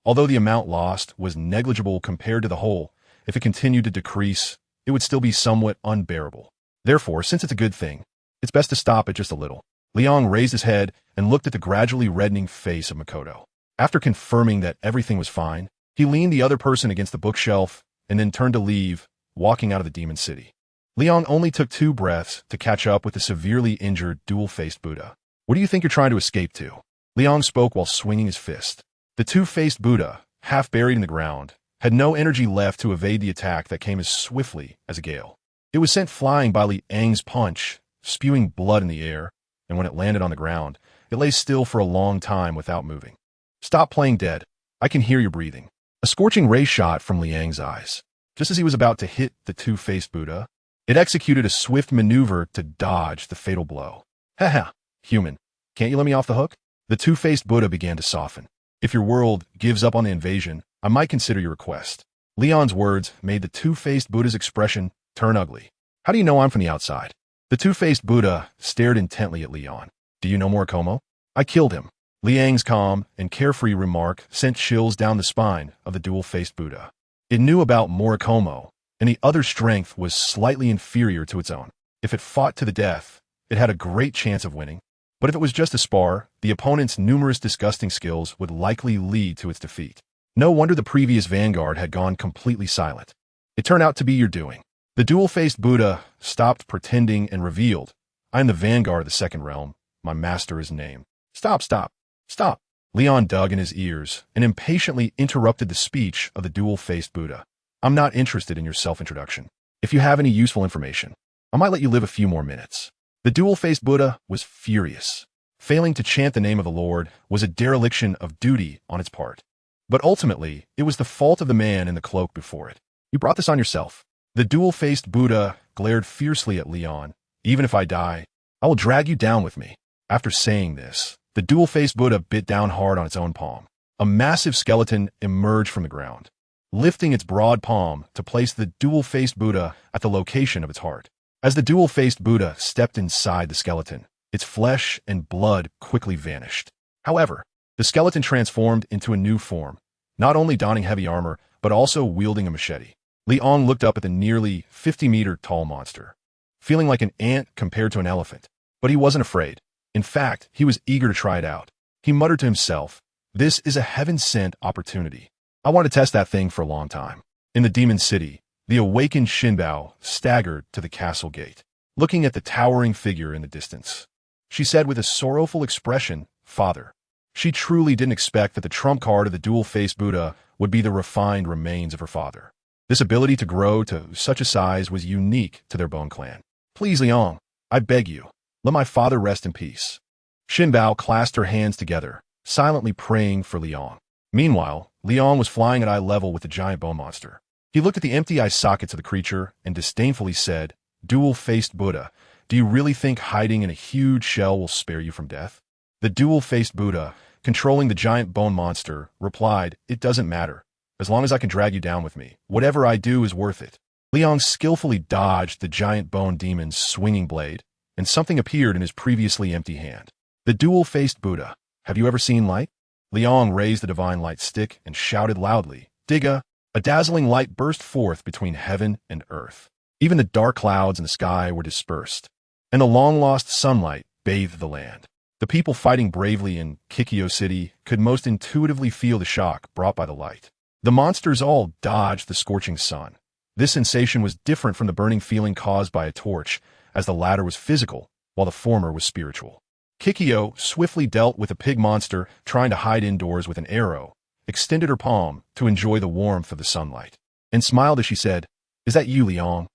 Although the amount lost was negligible compared to the whole, if it continued to decrease, it would still be somewhat unbearable. Therefore, since it's a good thing, it's best to stop it just a little. Liang raised his head and looked at the gradually reddening face of Makoto. After confirming that everything was fine, he leaned the other person against the bookshelf and then turned to leave, walking out of the demon city. Liang only took 2 breaths to catch up with the severely injured dual-faced Buddha. What do you think you're trying to escape to? Liang spoke while swinging his fist. The 2-faced Buddha, half buried in the ground, had no energy left to evade the attack that came as swiftly as a gale. It was sent flying by Liang's punch, spewing blood in the air, and when it landed on the ground, it lay still for a long time without moving. Stop playing dead. I can hear your breathing. A scorching ray shot from Liang's eyes. Just as he was about to hit the 2-faced Buddha, it executed a swift maneuver to dodge the fatal blow. Haha, human, can't you let me off the hook? The 2-faced Buddha began to soften. If your world gives up on the invasion, I might consider your request. Liang's words made the 2-faced Buddha's expression turn ugly. How do you know I'm from the outside? The 2-faced Buddha stared intently at Liang. Do you know Morikomo? I killed him. Liang's calm and carefree remark sent chills down the spine of the dual-faced Buddha. It knew about Morikomo, and the other's strength was slightly inferior to its own. If it fought to the death, it had a great chance of winning. But if it was just a spar, the opponent's numerous disgusting skills would likely lead to its defeat. No wonder the previous vanguard had gone completely silent. It turned out to be your doing. The dual-faced Buddha stopped pretending and revealed, I am the vanguard of the second realm. My master is named. Stop, stop, stop. Liang dug in his ears and impatiently interrupted the speech of the dual-faced Buddha. I'm not interested in your self-introduction. If you have any useful information, I might let you live a few more minutes. The dual-faced Buddha was furious. Failing to chant the name of the Lord was a dereliction of duty on its part. But ultimately, it was the fault of the man in the cloak before it. You brought this on yourself. The dual-faced Buddha glared fiercely at Liang. Even if I die, I will drag you down with me. After saying this, the dual-faced Buddha bit down hard on its own palm. A massive skeleton emerged from the ground, lifting its broad palm to place the dual-faced Buddha at the location of its heart. As the dual-faced Buddha stepped inside the skeleton, its flesh and blood quickly vanished. However, the skeleton transformed into a new form, not only donning heavy armor, but also wielding a machete. Liang looked up at the nearly 50-meter-tall monster, feeling like an ant compared to an elephant. But he wasn't afraid. In fact, he was eager to try it out. He muttered to himself, "This is a heaven-sent opportunity. I wanted to test that thing for a long time." In the demon city, the awakened Shinbao staggered to the castle gate, looking at the towering figure in the distance. She said with a sorrowful expression, "Father." She truly didn't expect that the trump card of the dual-faced Buddha would be the refined remains of her father. This ability to grow to such a size was unique to their bone clan. "Please, Liang, I beg you, let my father rest in peace." Shinbao clasped her hands together, silently praying for Liang. Meanwhile, Liang was flying at eye level with the giant bone monster. He looked at the empty eye sockets of the creature and disdainfully said, "Dual-faced Buddha, do you really think hiding in a huge shell will spare you from death?" The dual-faced Buddha, controlling the giant bone monster, replied, "It doesn't matter. As long as I can drag you down with me, whatever I do is worth it." Liang skillfully dodged the giant bone demon's swinging blade, and something appeared in his previously empty hand. The dual-faced Buddha. "Have you ever seen light?" Liang raised the divine light stick and shouted loudly, "Digga!" A dazzling light burst forth between heaven and earth. Even the dark clouds in the sky were dispersed, and the long-lost sunlight bathed the land. The people fighting bravely in Kikyo City could most intuitively feel the shock brought by the light. The monsters all dodged the scorching sun. This sensation was different from the burning feeling caused by a torch, as the latter was physical, while the former was spiritual. Kikyo swiftly dealt with a pig monster trying to hide indoors with an arrow, extended her palm to enjoy the warmth of the sunlight, and smiled as she said, "Is that you, Liang?"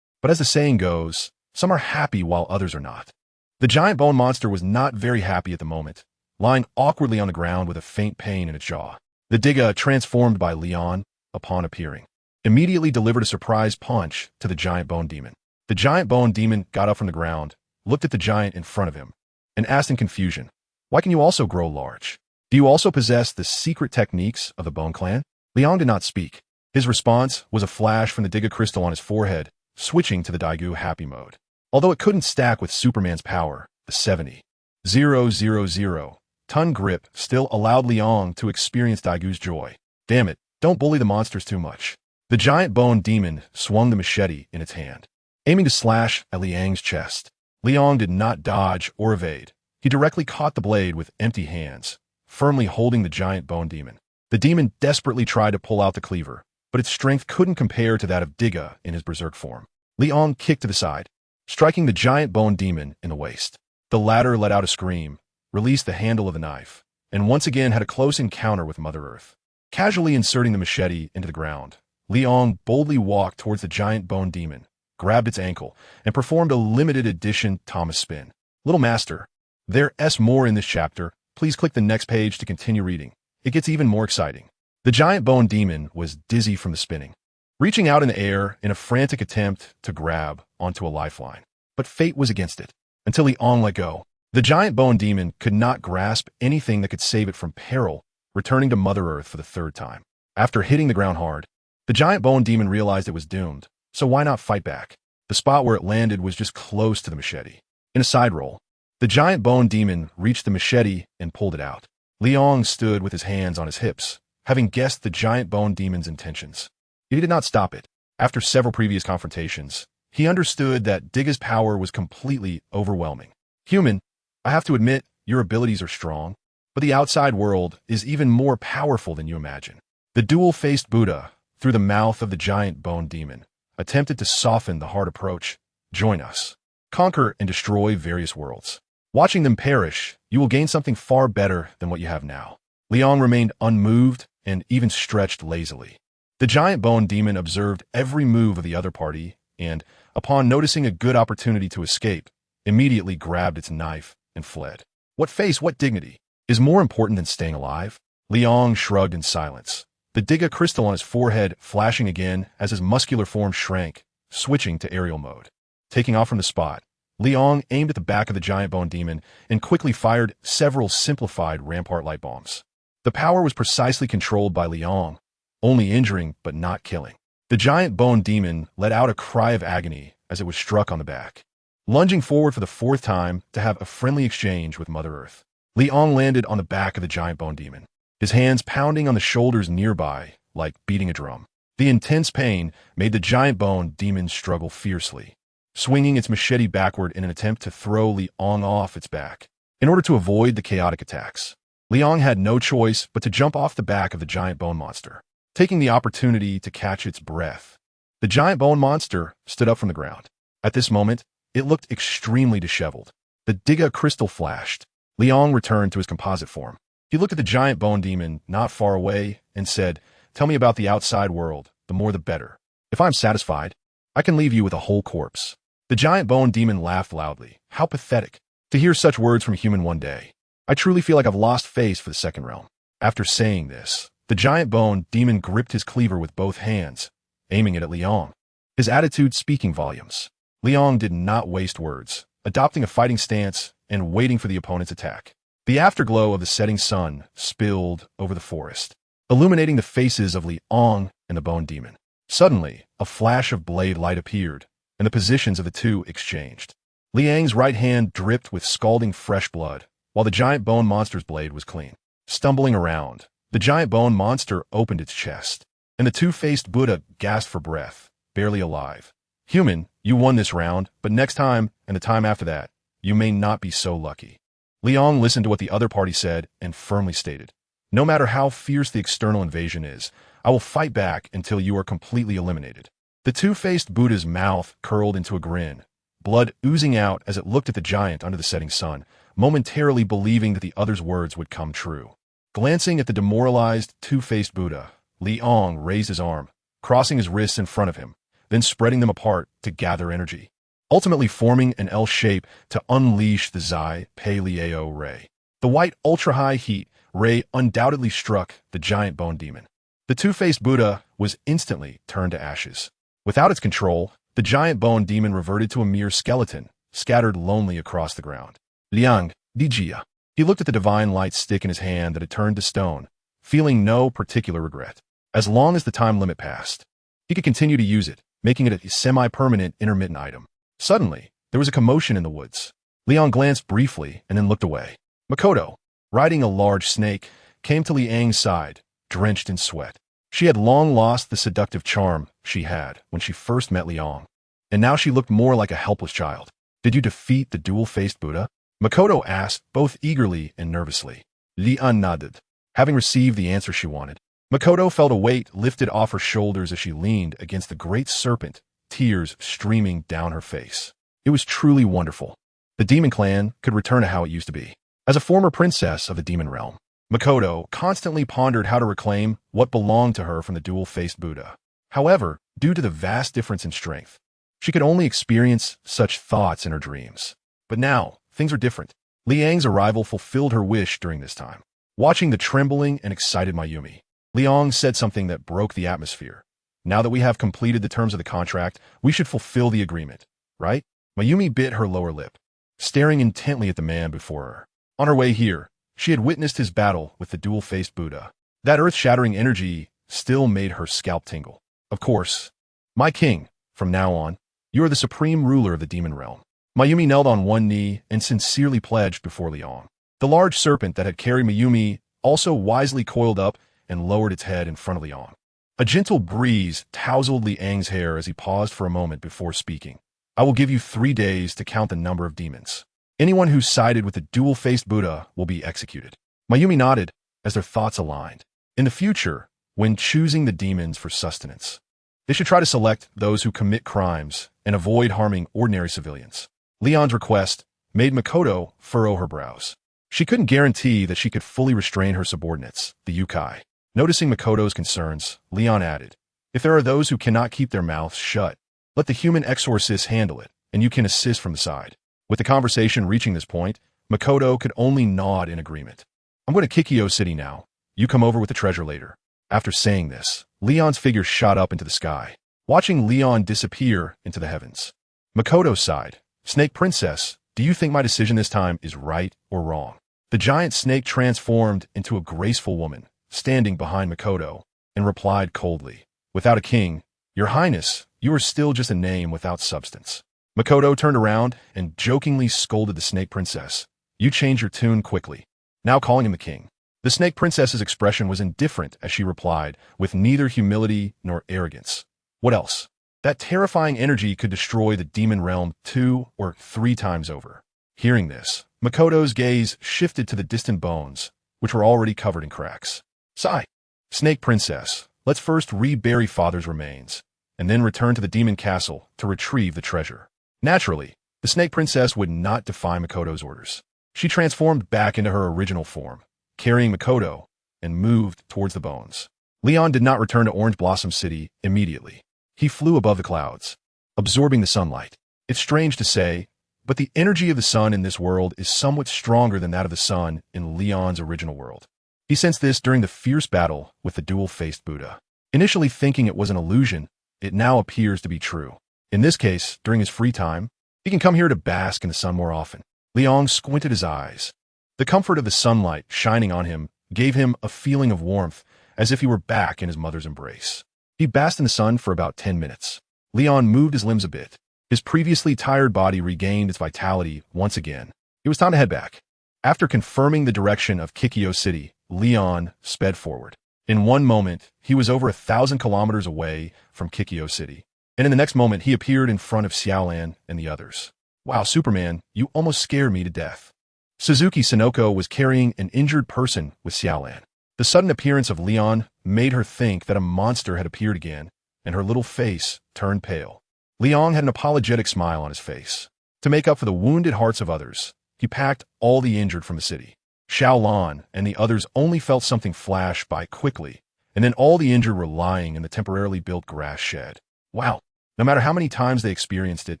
But as the saying goes, some are happy while others are not. The giant bone monster was not very happy at the moment, lying awkwardly on the ground with a faint pain in its jaw. The Digga, transformed by Liang, upon appearing, immediately delivered a surprise punch to the giant bone demon. The giant bone demon got up from the ground, looked at the giant in front of him, and asked in confusion, "Why can you also grow large? Do you also possess the secret techniques of the Bone Clan?" Liang did not speak. His response was a flash from the Digga crystal on his forehead, switching to the Daigou happy mode. Although it couldn't stack with Superman's power, the 70,000-ton grip still allowed Liang to experience Daigou's joy. "Damn it, don't bully the monsters too much." The giant bone demon swung the machete in its hand, aiming to slash at Liang's chest. Liang did not dodge or evade. He directly caught the blade with empty hands, firmly holding the giant bone demon. The demon desperately tried to pull out the cleaver, but its strength couldn't compare to that of Digga in his berserk form. Liang kicked to the side, striking the giant bone demon in the waist. The latter let out a scream, released the handle of the knife, and once again had a close encounter with Mother Earth. Casually inserting the machete into the ground, Liang boldly walked towards the giant bone demon, grabbed its ankle, and performed a limited edition Thomas spin. "Little Master, there's more in this chapter. Please click the next page to continue reading. It gets even more exciting." The giant bone demon was dizzy from the spinning, reaching out in the air in a frantic attempt to grab onto a lifeline. But fate was against it. Until Liang let go, the giant bone demon could not grasp anything that could save it from peril, returning to Mother Earth for the third time. After hitting the ground hard, the giant bone demon realized it was doomed, so why not fight back? The spot where it landed was just close to the machete. In a side roll, the giant bone demon reached the machete and pulled it out. Liang stood with his hands on his hips, having guessed the giant bone demon's intentions. He did not stop it. After several previous confrontations, he understood that Digga's power was completely overwhelming. "Human, I have to admit, your abilities are strong, but the outside world is even more powerful than you imagine." The dual-faced Buddha, through the mouth of the giant bone demon, attempted to soften the hard approach. "Join us. Conquer and destroy various worlds. Watching them perish, you will gain something far better than what you have now." Liang remained unmoved and even stretched lazily. The giant bone demon observed every move of the other party and, upon noticing a good opportunity to escape, immediately grabbed its knife and fled. What face, what dignity, is more important than staying alive? Liang shrugged in silence, the Digga crystal on his forehead flashing again as his muscular form shrank, switching to aerial mode. Taking off from the spot, Liang aimed at the back of the giant bone demon and quickly fired several simplified rampart light bombs. The power was precisely controlled by Liang, only injuring but not killing. The giant bone demon let out a cry of agony as it was struck on the back, lunging forward for the fourth time to have a friendly exchange with Mother Earth. Liang landed on the back of the giant bone demon, his hands pounding on the shoulders nearby like beating a drum. The intense pain made the giant bone demon struggle fiercely, swinging its machete backward in an attempt to throw Liang off its back. In order to avoid the chaotic attacks, Liang had no choice but to jump off the back of the giant bone monster, taking the opportunity to catch its breath. The giant bone monster stood up from the ground. At this moment, it looked extremely disheveled. The Diga crystal flashed. Liang returned to his composite form. He looked at the giant bone demon not far away and said, "Tell me about the outside world, the more the better. If I'm satisfied, I can leave you with a whole corpse." The giant bone demon laughed loudly. How pathetic. To hear such words from a human one day. I truly feel like I've lost face for the second realm. After saying this, the giant bone demon gripped his cleaver with both hands, aiming it at Liang. His attitude speaking volumes. Liang did not waste words, adopting a fighting stance and waiting for the opponent's attack. The afterglow of the setting sun spilled over the forest, illuminating the faces of Liang and the bone demon. Suddenly, a flash of blade light appeared, and the positions of the two exchanged. Liang's right hand dripped with scalding fresh blood, while the giant bone monster's blade was clean. Stumbling around, the giant bone monster opened its chest, and the two-faced Buddha gasped for breath, barely alive. "Human, you won this round, but next time, and the time after that, you may not be so lucky." Liang listened to what the other party said and firmly stated, "No matter how fierce the external invasion is, I will fight back until you are completely eliminated." The two-faced Buddha's mouth curled into a grin, blood oozing out as it looked at the giant under the setting sun, momentarily believing that the other's words would come true. Glancing at the demoralized, two-faced Buddha, Liang raised his arm, crossing his wrists in front of him, then spreading them apart to gather energy, ultimately forming an L shape to unleash the Zai Paleo ray. The white ultra-high heat ray undoubtedly struck the giant bone demon. The two-faced Buddha was instantly turned to ashes. Without its control, the giant bone demon reverted to a mere skeleton, scattered lonely across the ground. Liang, Dijia. He looked at the divine light stick in his hand that had turned to stone, feeling no particular regret. As long as the time limit passed, he could continue to use it, making it a semi-permanent intermittent item. Suddenly, there was a commotion in the woods. Liang glanced briefly and then looked away. Makoto, riding a large snake, came to Liang's side, drenched in sweat. She had long lost the seductive charm she had when she first met Liang, and now she looked more like a helpless child. "Did you defeat the dual-faced Buddha?" Makoto asked, both eagerly and nervously. Liang nodded, having received the answer she wanted. Makoto felt a weight lifted off her shoulders as she leaned against the great serpent, tears streaming down her face. It was truly wonderful. The demon clan could return to how it used to be. As a former princess of the demon realm, Makoto constantly pondered how to reclaim what belonged to her from the dual-faced Buddha. However, due to the vast difference in strength, she could only experience such thoughts in her dreams. But now, things are different. Liang's arrival fulfilled her wish during this time. Watching the trembling and excited Mayumi, Liang said something that broke the atmosphere. "Now that we have completed the terms of the contract, we should fulfill the agreement, right?" Mayumi bit her lower lip, staring intently at the man before her. On her way here, she had witnessed his battle with the dual-faced Buddha. That earth-shattering energy still made her scalp tingle. "Of course, my king, from now on, you are the supreme ruler of the demon realm." Mayumi knelt on one knee and sincerely pledged before Liang. The large serpent that had carried Mayumi also wisely coiled up and lowered its head in front of Liang. A gentle breeze tousled Liang's hair as he paused for a moment before speaking. "I will give you 3 days to count the number of demons. Anyone who sided with the dual-faced Buddha will be executed." Mayumi nodded as their thoughts aligned. In the future, when choosing the demons for sustenance, they should try to select those who commit crimes and avoid harming ordinary civilians. Liang's request made Makoto furrow her brows. She couldn't guarantee that she could fully restrain her subordinates, the Yukai. Noticing Makoto's concerns, Liang added, "If there are those who cannot keep their mouths shut, let the human exorcists handle it, and you can assist from the side." With the conversation reaching this point, Makoto could only nod in agreement. "I'm going to Kikyo City now. You come over with the treasure later." After saying this, Liang's figure shot up into the sky, watching Liang disappear into the heavens. Makoto sighed. "Snake Princess, do you think my decision this time is right or wrong?" The giant snake transformed into a graceful woman, standing behind Makoto, and replied coldly, "Without a king, Your Highness, you are still just a name without substance." Makoto turned around and jokingly scolded the snake princess. "You change your tune quickly, now calling him the king." The Snake Princess's expression was indifferent as she replied, with neither humility nor arrogance. What else? That terrifying energy could destroy the demon realm 2 or 3 times over. Hearing this, Makoto's gaze shifted to the distant bones, which were already covered in cracks. Sigh. Snake Princess, let's first rebury Father's remains, and then return to the demon castle to retrieve the treasure. Naturally, the Snake Princess would not defy Makoto's orders. She transformed back into her original form, carrying Makoto, and moved towards the bones. Leon did not return to Orange Blossom City immediately. He flew above the clouds, absorbing the sunlight. It's strange to say, but the energy of the sun in this world is somewhat stronger than that of the sun in Leon's original world. He sensed this during the fierce battle with the dual-faced Buddha. Initially thinking it was an illusion, it now appears to be true. In this case, during his free time, he can come here to bask in the sun more often. Leon squinted his eyes. The comfort of the sunlight shining on him gave him a feeling of warmth, as if he were back in his mother's embrace. He basked in the sun for about 10 minutes. Leon moved his limbs a bit. His previously tired body regained its vitality once again. It was time to head back. After confirming the direction of Kikyo City, Leon sped forward. In one moment, he was over 1,000 kilometers away from Kikyo City. And in the next moment, he appeared in front of Xiaolan and the others. Wow, Superman, you almost scared me to death. Suzuki Sonoko was carrying an injured person with Xiaolan. The sudden appearance of Leon made her think that a monster had appeared again, and her little face turned pale. Leon had an apologetic smile on his face. To make up for the wounded hearts of others, he packed all the injured from the city. Xiaolan and the others only felt something flash by quickly, and then all the injured were lying in the temporarily built grass shed. Wow, no matter how many times they experienced it,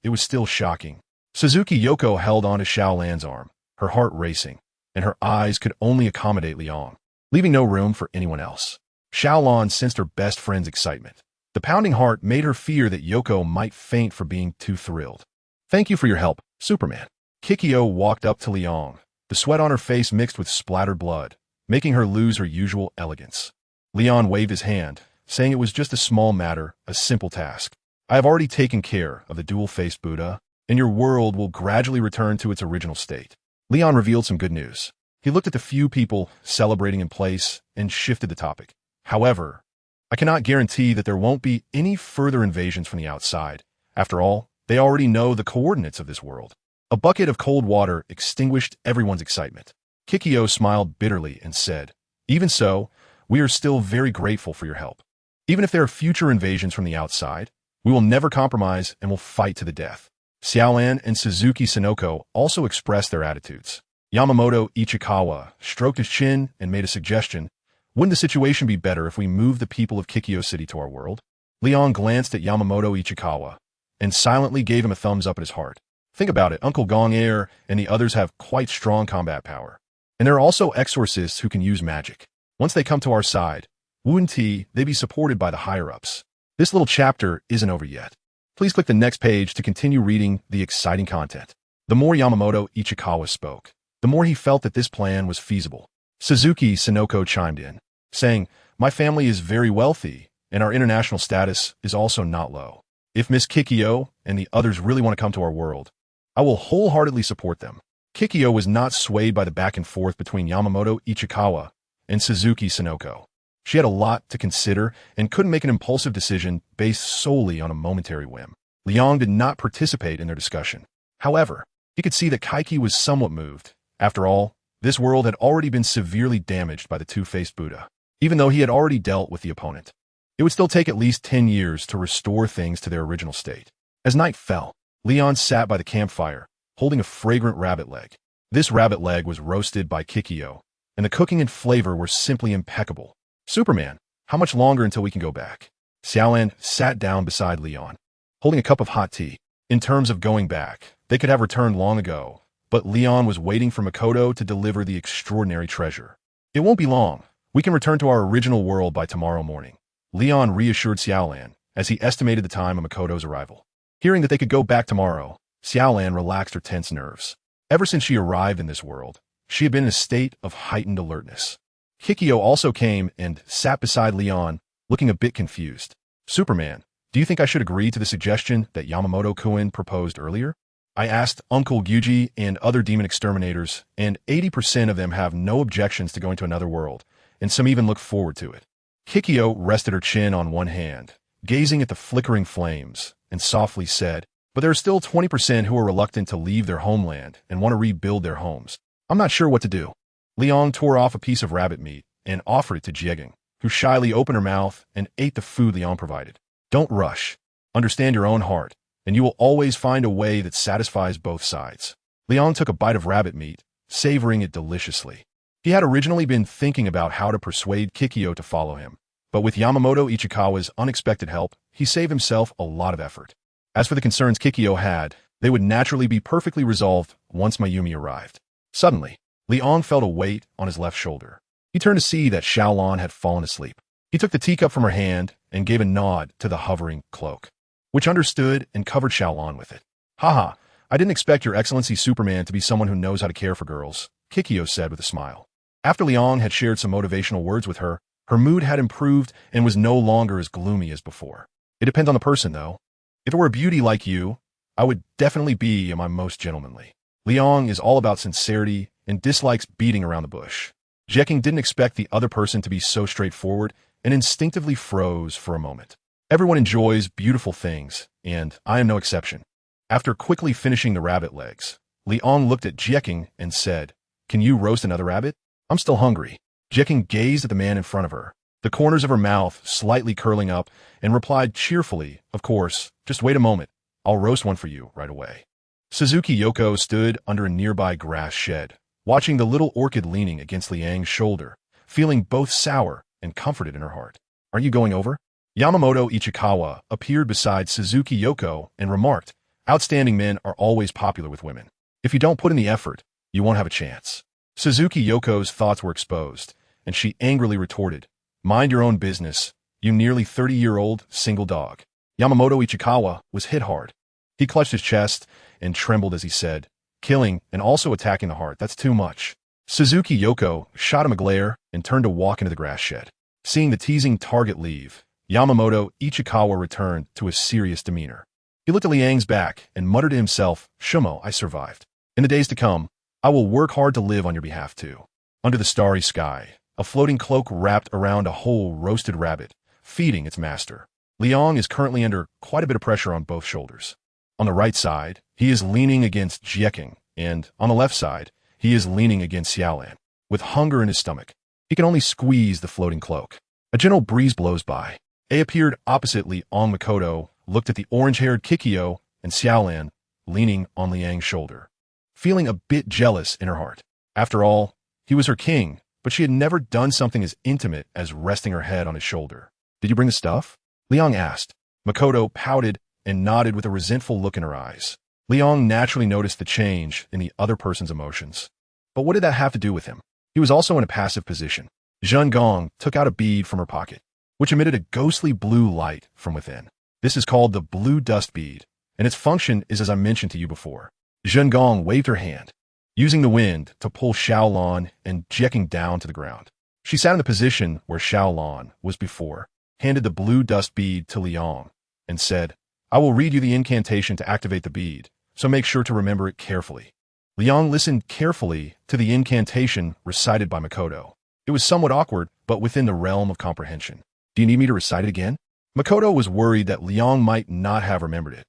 it was still shocking. Suzuki Yoko held on to Xiaolan's arm, her heart racing, and her eyes could only accommodate Leon, leaving no room for anyone else. Xiaolan sensed her best friend's excitement. The pounding heart made her fear that Yoko might faint for being too thrilled. Thank you for your help, Superman. Kikyo walked up to Leon, the sweat on her face mixed with splattered blood, making her lose her usual elegance. Leon waved his hand, saying it was just a small matter, a simple task. I have already taken care of the dual-faced Buddha, and your world will gradually return to its original state. Leon revealed some good news. He looked at the few people celebrating in place and shifted the topic. However, I cannot guarantee that there won't be any further invasions from the outside. After all, they already know the coordinates of this world. A bucket of cold water extinguished everyone's excitement. Kikyo smiled bitterly and said, even so, we are still very grateful for your help. Even if there are future invasions from the outside, we will never compromise and will fight to the death. Xiaolan and Suzuki Sonoko also expressed their attitudes. Yamamoto Ichikawa stroked his chin and made a suggestion. Wouldn't the situation be better if we moved the people of Kikyo City to our world? Leon glanced at Yamamoto Ichikawa and silently gave him a thumbs up at his heart. Think about it, Uncle Gong Air and the others have quite strong combat power. And there are also exorcists who can use magic. Once they come to our side, wouldn't they be supported by the higher-ups? This little chapter isn't over yet. Please click the next page to continue reading the exciting content. The more Yamamoto Ichikawa spoke, the more he felt that this plan was feasible. Suzuki Sonoko chimed in, saying, my family is very wealthy, and our international status is also not low. If Miss Kikyo and the others really want to come to our world, I will wholeheartedly support them. Kikyo was not swayed by the back and forth between Yamamoto Ichikawa and Suzuki Sonoko. She had a lot to consider and couldn't make an impulsive decision based solely on a momentary whim. Leon did not participate in their discussion. However, he could see that Kaiki was somewhat moved. After all, this world had already been severely damaged by the two-faced Buddha, even though he had already dealt with the opponent. It would still take at least 10 years to restore things to their original state. As night fell, Leon sat by the campfire, holding a fragrant rabbit leg. This rabbit leg was roasted by Kikyo, and the cooking and flavor were simply impeccable. Superman, how much longer until we can go back? Xiaolan sat down beside Leon, holding a cup of hot tea. In terms of going back, they could have returned long ago, but Leon was waiting for Makoto to deliver the extraordinary treasure. It won't be long. We can return to our original world by tomorrow morning. Leon reassured Xiaolan as he estimated the time of Makoto's arrival. Hearing that they could go back tomorrow, Xiaolan relaxed her tense nerves. Ever since she arrived in this world, she had been in a state of heightened alertness. Kikyo also came and sat beside Leon, looking a bit confused. Superman, do you think I should agree to the suggestion that Yamamoto-kun proposed earlier? I asked Uncle Gyuji and other demon exterminators, and 80% of them have no objections to going to another world, and some even look forward to it. Kikyo rested her chin on one hand, gazing at the flickering flames, and softly said, but there are still 20% who are reluctant to leave their homeland and want to rebuild their homes. I'm not sure what to do. Liang tore off a piece of rabbit meat and offered it to Jieging, who shyly opened her mouth and ate the food Liang provided. Don't rush. Understand your own heart, and you will always find a way that satisfies both sides. Liang took a bite of rabbit meat, savoring it deliciously. He had originally been thinking about how to persuade Kikyo to follow him, but with Yamamoto Ichikawa's unexpected help, he saved himself a lot of effort. As for the concerns Kikyo had, they would naturally be perfectly resolved once Mayumi arrived. Suddenly, Liang felt a weight on his left shoulder. He turned to see that Xiaolan had fallen asleep. He took the teacup from her hand and gave a nod to the hovering cloak, which understood and covered Xiaolan with it. Haha, I didn't expect your Excellency Superman to be someone who knows how to care for girls, Kikyo said with a smile. After Liang had shared some motivational words with her, her mood had improved and was no longer as gloomy as before. It depends on the person, though. If it were a beauty like you, I would definitely be my most gentlemanly. Liang is all about sincerity and dislikes beating around the bush. Jieging didn't expect the other person to be so straightforward and instinctively froze for a moment. Everyone enjoys beautiful things, and I am no exception. After quickly finishing the rabbit legs, Liang looked at Jieging and said, Can you roast another rabbit? I'm still hungry. Jieging gazed at the man in front of her, the corners of her mouth slightly curling up, and replied cheerfully, Of course, just wait a moment. I'll roast one for you right away. Suzuki Yoko stood under a nearby grass shed, watching the little orchid leaning against Liang's shoulder, feeling both sour and comforted in her heart. Are you going over? Yamamoto Ichikawa appeared beside Suzuki Yoko and remarked, Outstanding men are always popular with women. If you don't put in the effort, you won't have a chance. Suzuki Yoko's thoughts were exposed, and she angrily retorted, Mind your own business, you nearly 30-year-old single dog. Yamamoto Ichikawa was hit hard. He clutched his chest and trembled as he said, Killing and also attacking the heart, that's too much. Suzuki Yoko shot him a glare and turned to walk into the grass shed. Seeing the teasing target leave, Yamamoto Ichikawa returned to a serious demeanor. He looked at Liang's back and muttered to himself, Shumo, I survived. In the days to come, I will work hard to live on your behalf too. Under the starry sky, a floating cloak wrapped around a whole roasted rabbit, feeding its master. Liang is currently under quite a bit of pressure on both shoulders. On the right side, he is leaning against Jieging, and on the left side, he is leaning against Xiaolan. With hunger in his stomach, he can only squeeze the floating cloak. A gentle breeze blows by. A appeared opposite Liang Makoto, looked at the orange-haired Kikyo and Xiaolan leaning on Liang's shoulder, feeling a bit jealous in her heart. After all, he was her king, but she had never done something as intimate as resting her head on his shoulder. Did you bring the stuff? Liang asked. Makoto pouted and nodded with a resentful look in her eyes. Liang naturally noticed the change in the other person's emotions. But what did that have to do with him? He was also in a passive position. Zhen Gong took out a bead from her pocket, which emitted a ghostly blue light from within. This is called the blue dust bead, and its function is as I mentioned to you before. Zhen Gong waved her hand, using the wind to pull Xiaolan and Jieging down to the ground. She sat in the position where Xiaolan was before, handed the blue dust bead to Liang, and said, I will read you the incantation to activate the bead, so make sure to remember it carefully. Liang listened carefully to the incantation recited by Makoto. It was somewhat awkward, but within the realm of comprehension. Do you need me to recite it again? Makoto was worried that Liang might not have remembered it,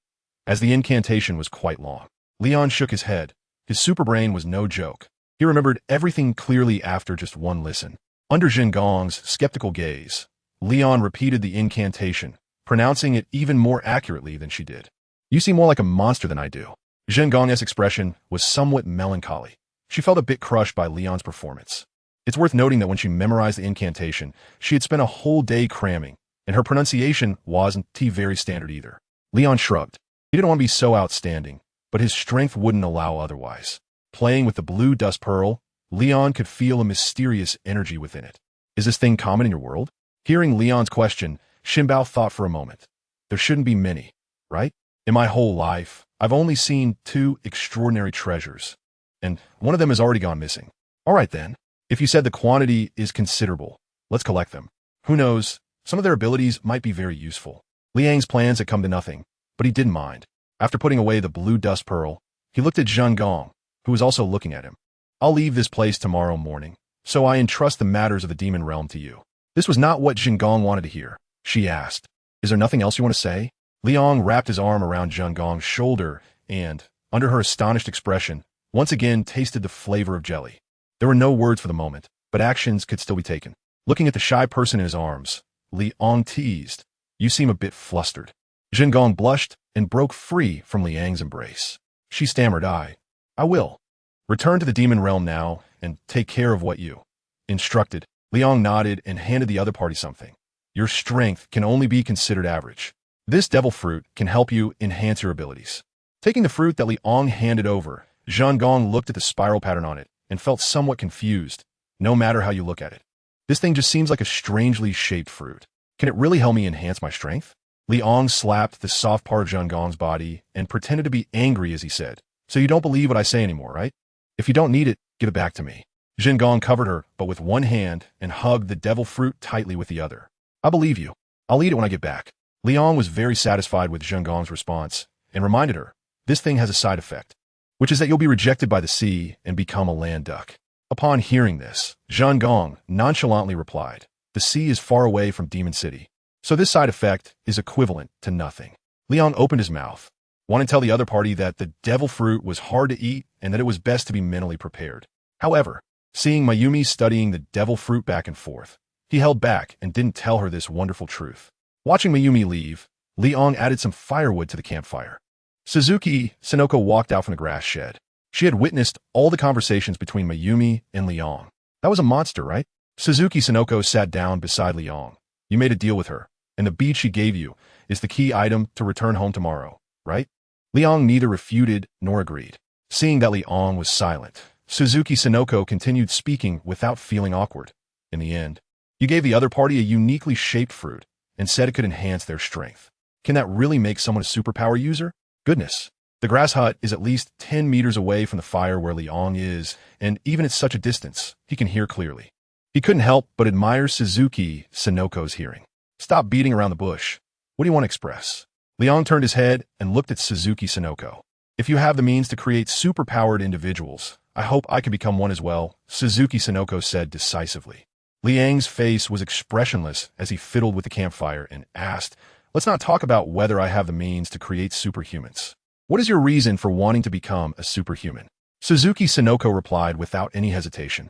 as the incantation was quite long. Liang shook his head. His superbrain was no joke. He remembered everything clearly after just one listen. Under Zhen Gong's skeptical gaze, Liang repeated the incantation, pronouncing it even more accurately than she did. You seem more like a monster than I do. Zhen Gong's expression was somewhat melancholy. She felt a bit crushed by Liang's performance. It's worth noting that when she memorized the incantation, she had spent a whole day cramming, and her pronunciation wasn't very standard either. Liang shrugged. He didn't want to be so outstanding, but his strength wouldn't allow otherwise. Playing with the blue dust pearl, Liang could feel a mysterious energy within it. Is this thing common in your world? Hearing Liang's question, Shinbao thought for a moment. There shouldn't be many, right? In my whole life, I've only seen 2 extraordinary treasures, and one of them has already gone missing. All right then, if you said the quantity is considerable, let's collect them. Who knows, some of their abilities might be very useful. Liang's plans had come to nothing, but he didn't mind. After putting away the blue dust pearl, He looked at Zheng Gong, who was also looking at him. I'll leave this place tomorrow morning, so I entrust the matters of the demon realm to you. This was not what Zheng Gong wanted to hear. She asked, is there nothing else you want to say? Liang wrapped his arm around Zheng Gong's shoulder and, under her astonished expression, once again tasted the flavor of jelly. There were no words for the moment, but actions could still be taken. Looking at the shy person in his arms, Liang teased, you seem a bit flustered. Zheng Gong blushed and broke free from Liang's embrace. She stammered, I will. Return to the demon realm now and take care of what you instructed. Liang nodded and handed the other party something. Your strength can only be considered average. This devil fruit can help you enhance your abilities. Taking the fruit that Liang handed over, Zheng Gong looked at the spiral pattern on it and felt somewhat confused, no matter how you look at it. This thing just seems like a strangely shaped fruit. Can it really help me enhance my strength? Liang slapped the soft part of Zheng Gong's body and pretended to be angry as he said, so you don't believe what I say anymore, right? If you don't need it, give it back to me. Zheng Gong covered her, but with one hand, and hugged the devil fruit tightly with the other. I believe you. I'll eat it when I get back. Liang was very satisfied with Zheng Gong's response and reminded her, this thing has a side effect, which is that you'll be rejected by the sea and become a land duck. Upon hearing this, Zheng Gong nonchalantly replied, the sea is far away from Demon City, so this side effect is equivalent to nothing. Liang opened his mouth, wanting to tell the other party that the devil fruit was hard to eat and that it was best to be mentally prepared. However, seeing Mayumi studying the devil fruit back and forth, he held back and didn't tell her this wonderful truth. Watching Mayumi leave, Liang added some firewood to the campfire. Suzuki Sonoko walked out from the grass shed. She had witnessed all the conversations between Mayumi and Liang. That was a monster, right? Suzuki Sonoko sat down beside Liang. You made a deal with her, and the bead she gave you is the key item to return home tomorrow, right? Liang neither refuted nor agreed. Seeing that Liang was silent, Suzuki Sonoko continued speaking without feeling awkward. In the end, you gave the other party a uniquely shaped fruit and said it could enhance their strength. Can that really make someone a superpower user? Goodness. The grass hut is at least 10 meters away from the fire where Liang is, and even at such a distance, he can hear clearly. He couldn't help but admire Suzuki Sonoko's hearing. Stop beating around the bush. What do you want to express? Liang turned his head and looked at Suzuki Sonoko. If you have the means to create superpowered individuals, I hope I can become one as well, Suzuki Sonoko said decisively. Liang's face was expressionless as he fiddled with the campfire and asked, let's not talk about whether I have the means to create superhumans. What is your reason for wanting to become a superhuman? Suzuki Sonoko replied without any hesitation.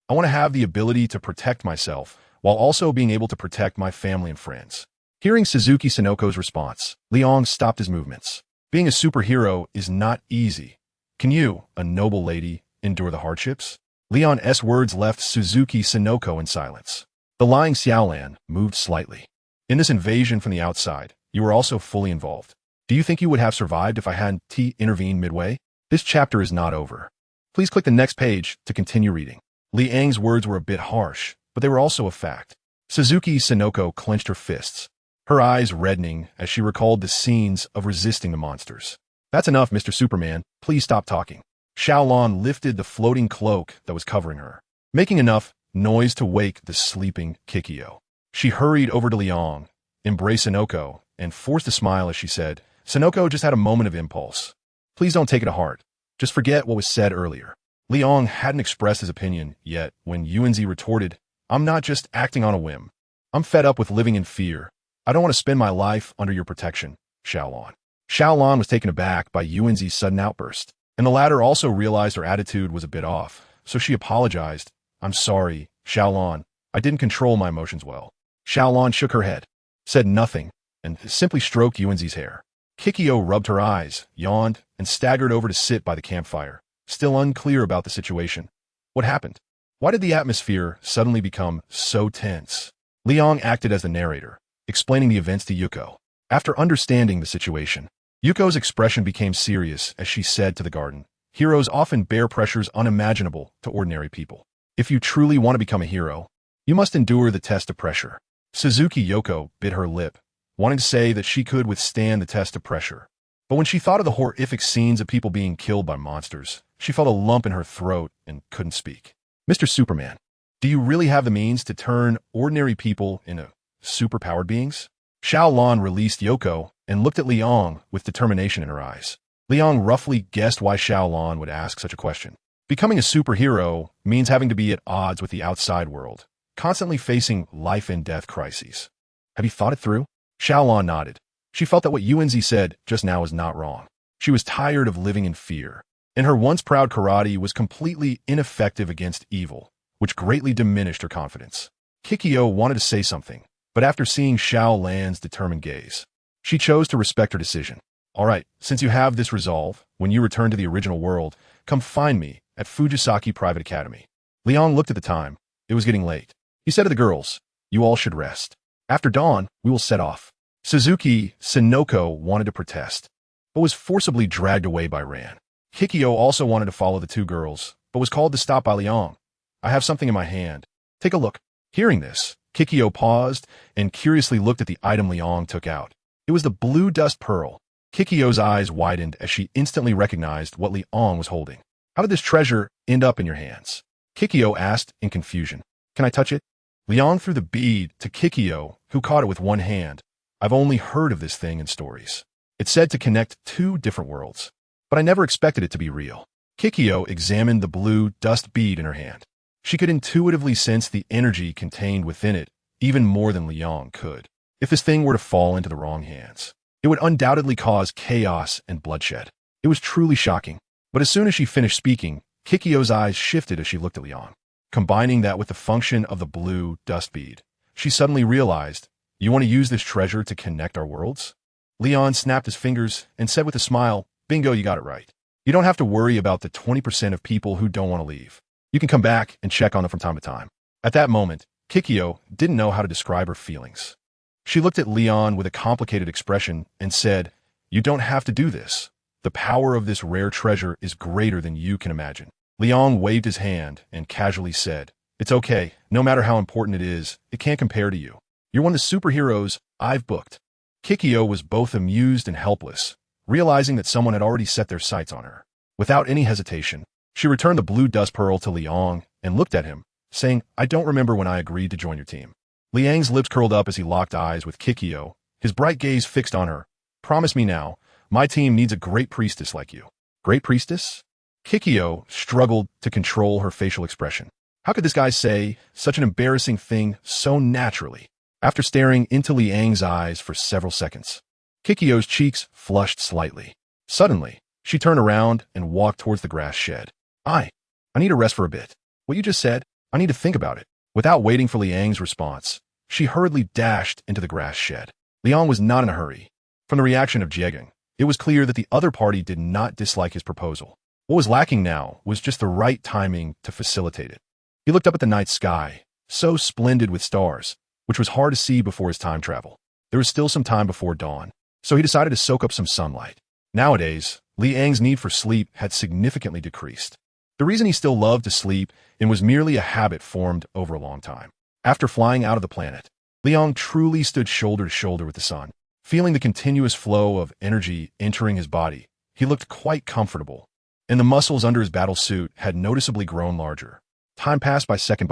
I want to have the ability to protect myself while also being able to protect my family and friends. Hearing Suzuki Sonoko's response, Liang stopped his movements. Being a superhero is not easy. Can you, a noble lady, endure the hardships? Liang's words left Suzuki Sonoko in silence. The lying Xiaolan moved slightly. In this invasion from the outside, you were also fully involved. Do you think you would have survived if I hadn't intervened midway? This chapter is not over. Please click the next page to continue reading. Liang's words were a bit harsh, but they were also a fact. Suzuki Sonoko clenched her fists, her eyes reddening as she recalled the scenes of resisting the monsters. That's enough, Mr. Superman. Please stop talking. Xiaolan lifted the floating cloak that was covering her, making enough noise to wake the sleeping Kikyo. She hurried over to Liang, embraced Sonoko, and forced a smile as she said, Sonoko just had a moment of impulse. Please don't take it to heart. Just forget what was said earlier. Liang hadn't expressed his opinion yet when Yuanzi retorted, I'm not just acting on a whim. I'm fed up with living in fear. I don't want to spend my life under your protection, Xiaolan. Xiaolan was taken aback by Yuanzi's sudden outburst, and the latter also realized her attitude was a bit off, so she apologized. I'm sorry, Xiaolan. I didn't control my emotions well. Xiaolan shook her head, said nothing, and simply stroked Yuanzi's hair. Kikyo rubbed her eyes, yawned, and staggered over to sit by the campfire, still unclear about the situation. What happened? Why did the atmosphere suddenly become so tense? Liang acted as the narrator, explaining the events to Yuko. After understanding the situation, Yuko's expression became serious as she said to the garden, heroes often bear pressures unimaginable to ordinary people. If you truly want to become a hero, you must endure the test of pressure. Suzuki Yoko bit her lip, wanting to say that she could withstand the test of pressure. But when she thought of the horrific scenes of people being killed by monsters, she felt a lump in her throat and couldn't speak. Mr. Superman, do you really have the means to turn ordinary people into superpowered beings? Xiaolan released Yoko and looked at Liang with determination in her eyes. Liang roughly guessed why Xiaolan would ask such a question. Becoming a superhero means having to be at odds with the outside world, constantly facing life and death crises. Have you thought it through? Xiaolan nodded. She felt that what Yunzi said just now was not wrong. She was tired of living in fear, and her once proud karate was completely ineffective against evil, which greatly diminished her confidence. Kikyo wanted to say something, but after seeing Xiaolan's determined gaze, she chose to respect her decision. All right, since you have this resolve, when you return to the original world, come find me at Fujisaki Private Academy. Liang looked at the time. It was getting late. He said to the girls, you all should rest. After dawn, we will set off. Suzuki Sinoko wanted to protest, but was forcibly dragged away by Ran. Kikyo also wanted to follow the two girls, but was called to stop by Liang. I have something in my hand. Take a look. Hearing this, Kikyo paused and curiously looked at the item Liang took out. It was the blue dust pearl. Kikyo's eyes widened as she instantly recognized what Liang was holding. How did this treasure end up in your hands? Kikyo asked in confusion. Can I touch it? Liang threw the bead to Kikyo, who caught it with one hand. I've only heard of this thing in stories. It said to connect two different worlds, but I never expected it to be real. Kikyo examined the blue dust bead in her hand. She could intuitively sense the energy contained within it, even more than Liang could. If this thing were to fall into the wrong hands, it would undoubtedly cause chaos and bloodshed. It was truly shocking. But as soon as she finished speaking, Kikyo's eyes shifted as she looked at Liang. Combining that with the function of the blue dust bead, she suddenly realized, you want to use this treasure to connect our worlds? Liang snapped his fingers and said with a smile, bingo, you got it right. You don't have to worry about the 20% of people who don't want to leave. You can come back and check on them from time to time. At that moment, Kikyo didn't know how to describe her feelings. She looked at Liang with a complicated expression and said, you don't have to do this. The power of this rare treasure is greater than you can imagine. Liang waved his hand and casually said, it's okay. No matter how important it is, it can't compare to you. You're one of the superheroes I've booked. Kikyo was both amused and helpless, realizing that someone had already set their sights on her. Without any hesitation, she returned the blue dust pearl to Liang and looked at him, saying, I don't remember when I agreed to join your team. Liang's lips curled up as he locked eyes with Kikyo, his bright gaze fixed on her. Promise me now, my team needs a great priestess like you. Great priestess? Kikyo struggled to control her facial expression. How could this guy say such an embarrassing thing so naturally? After staring into Liang's eyes for several seconds, Kikyo's cheeks flushed slightly. Suddenly, she turned around and walked towards the grass shed. I need a rest for a bit. What you just said, I need to think about it. Without waiting for Liang's response, she hurriedly dashed into the grass shed. Liang was not in a hurry. From the reaction of Jiegeng, it was clear that the other party did not dislike his proposal. What was lacking now was just the right timing to facilitate it. He looked up at the night sky, so splendid with stars, which was hard to see before his time travel. There was still some time before dawn, so he decided to soak up some sunlight. Nowadays, Liang's need for sleep had significantly decreased. The reason he still loved to sleep and was merely a habit formed over a long time. After flying out of the planet, Liang truly stood shoulder to shoulder with the sun. Feeling the continuous flow of energy entering his body, he looked quite comfortable, and the muscles under his battle suit had noticeably grown larger. Time passed by second.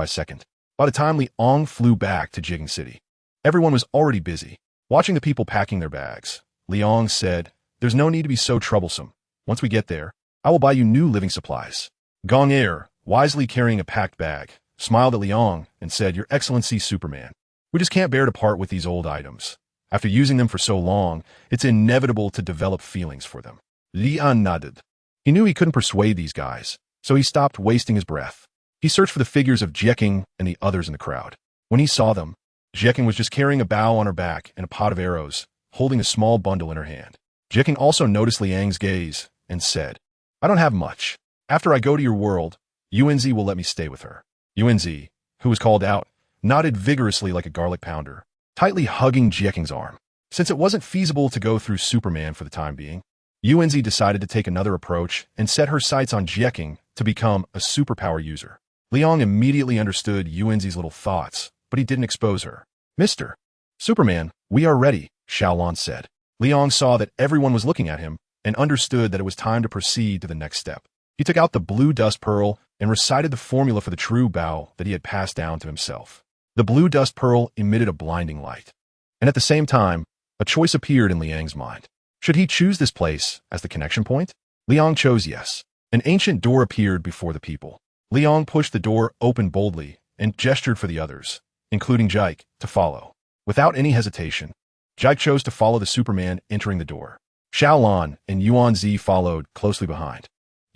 By the time Liang flew back to Jigging City, everyone was already busy. Watching the people packing their bags, Liang said, there's no need to be so troublesome. Once we get there, I will buy you new living supplies. Gong Air, wisely carrying a packed bag, smiled at Liang and said, Your Excellency, Superman, we just can't bear to part with these old items. After using them for so long, it's inevitable to develop feelings for them. Liang nodded. He knew he couldn't persuade these guys, so he stopped wasting his breath. He searched for the figures of Jiegeng and the others in the crowd. When he saw them, Jiegeng was just carrying a bow on her back and a pot of arrows, holding a small bundle in her hand. Jiegeng also noticed Liang's gaze and said, I don't have much. After I go to your world, Yunzi will let me stay with her. Yunzi, who was called out, nodded vigorously like a garlic pounder, tightly hugging Jiegeng's arm. Since it wasn't feasible to go through Superman for the time being, Yunzi decided to take another approach and set her sights on Jiegeng to become a superpower user. Liang immediately understood Yunzi's little thoughts, but he didn't expose her. Mr. Superman, we are ready, Xiaolan said. Liang saw that everyone was looking at him and understood that it was time to proceed to the next step. He took out the blue dust pearl and recited the formula for the true bow that he had passed down to himself. The blue dust pearl emitted a blinding light. And at the same time, a choice appeared in Liang's mind. Should he choose this place as the connection point? Liang chose yes. An ancient door appeared before the people. Liang pushed the door open boldly and gestured for the others, including Jike, to follow. Without any hesitation, Jike chose to follow the Superman entering the door. Xiaolan and Yuanzi followed closely behind.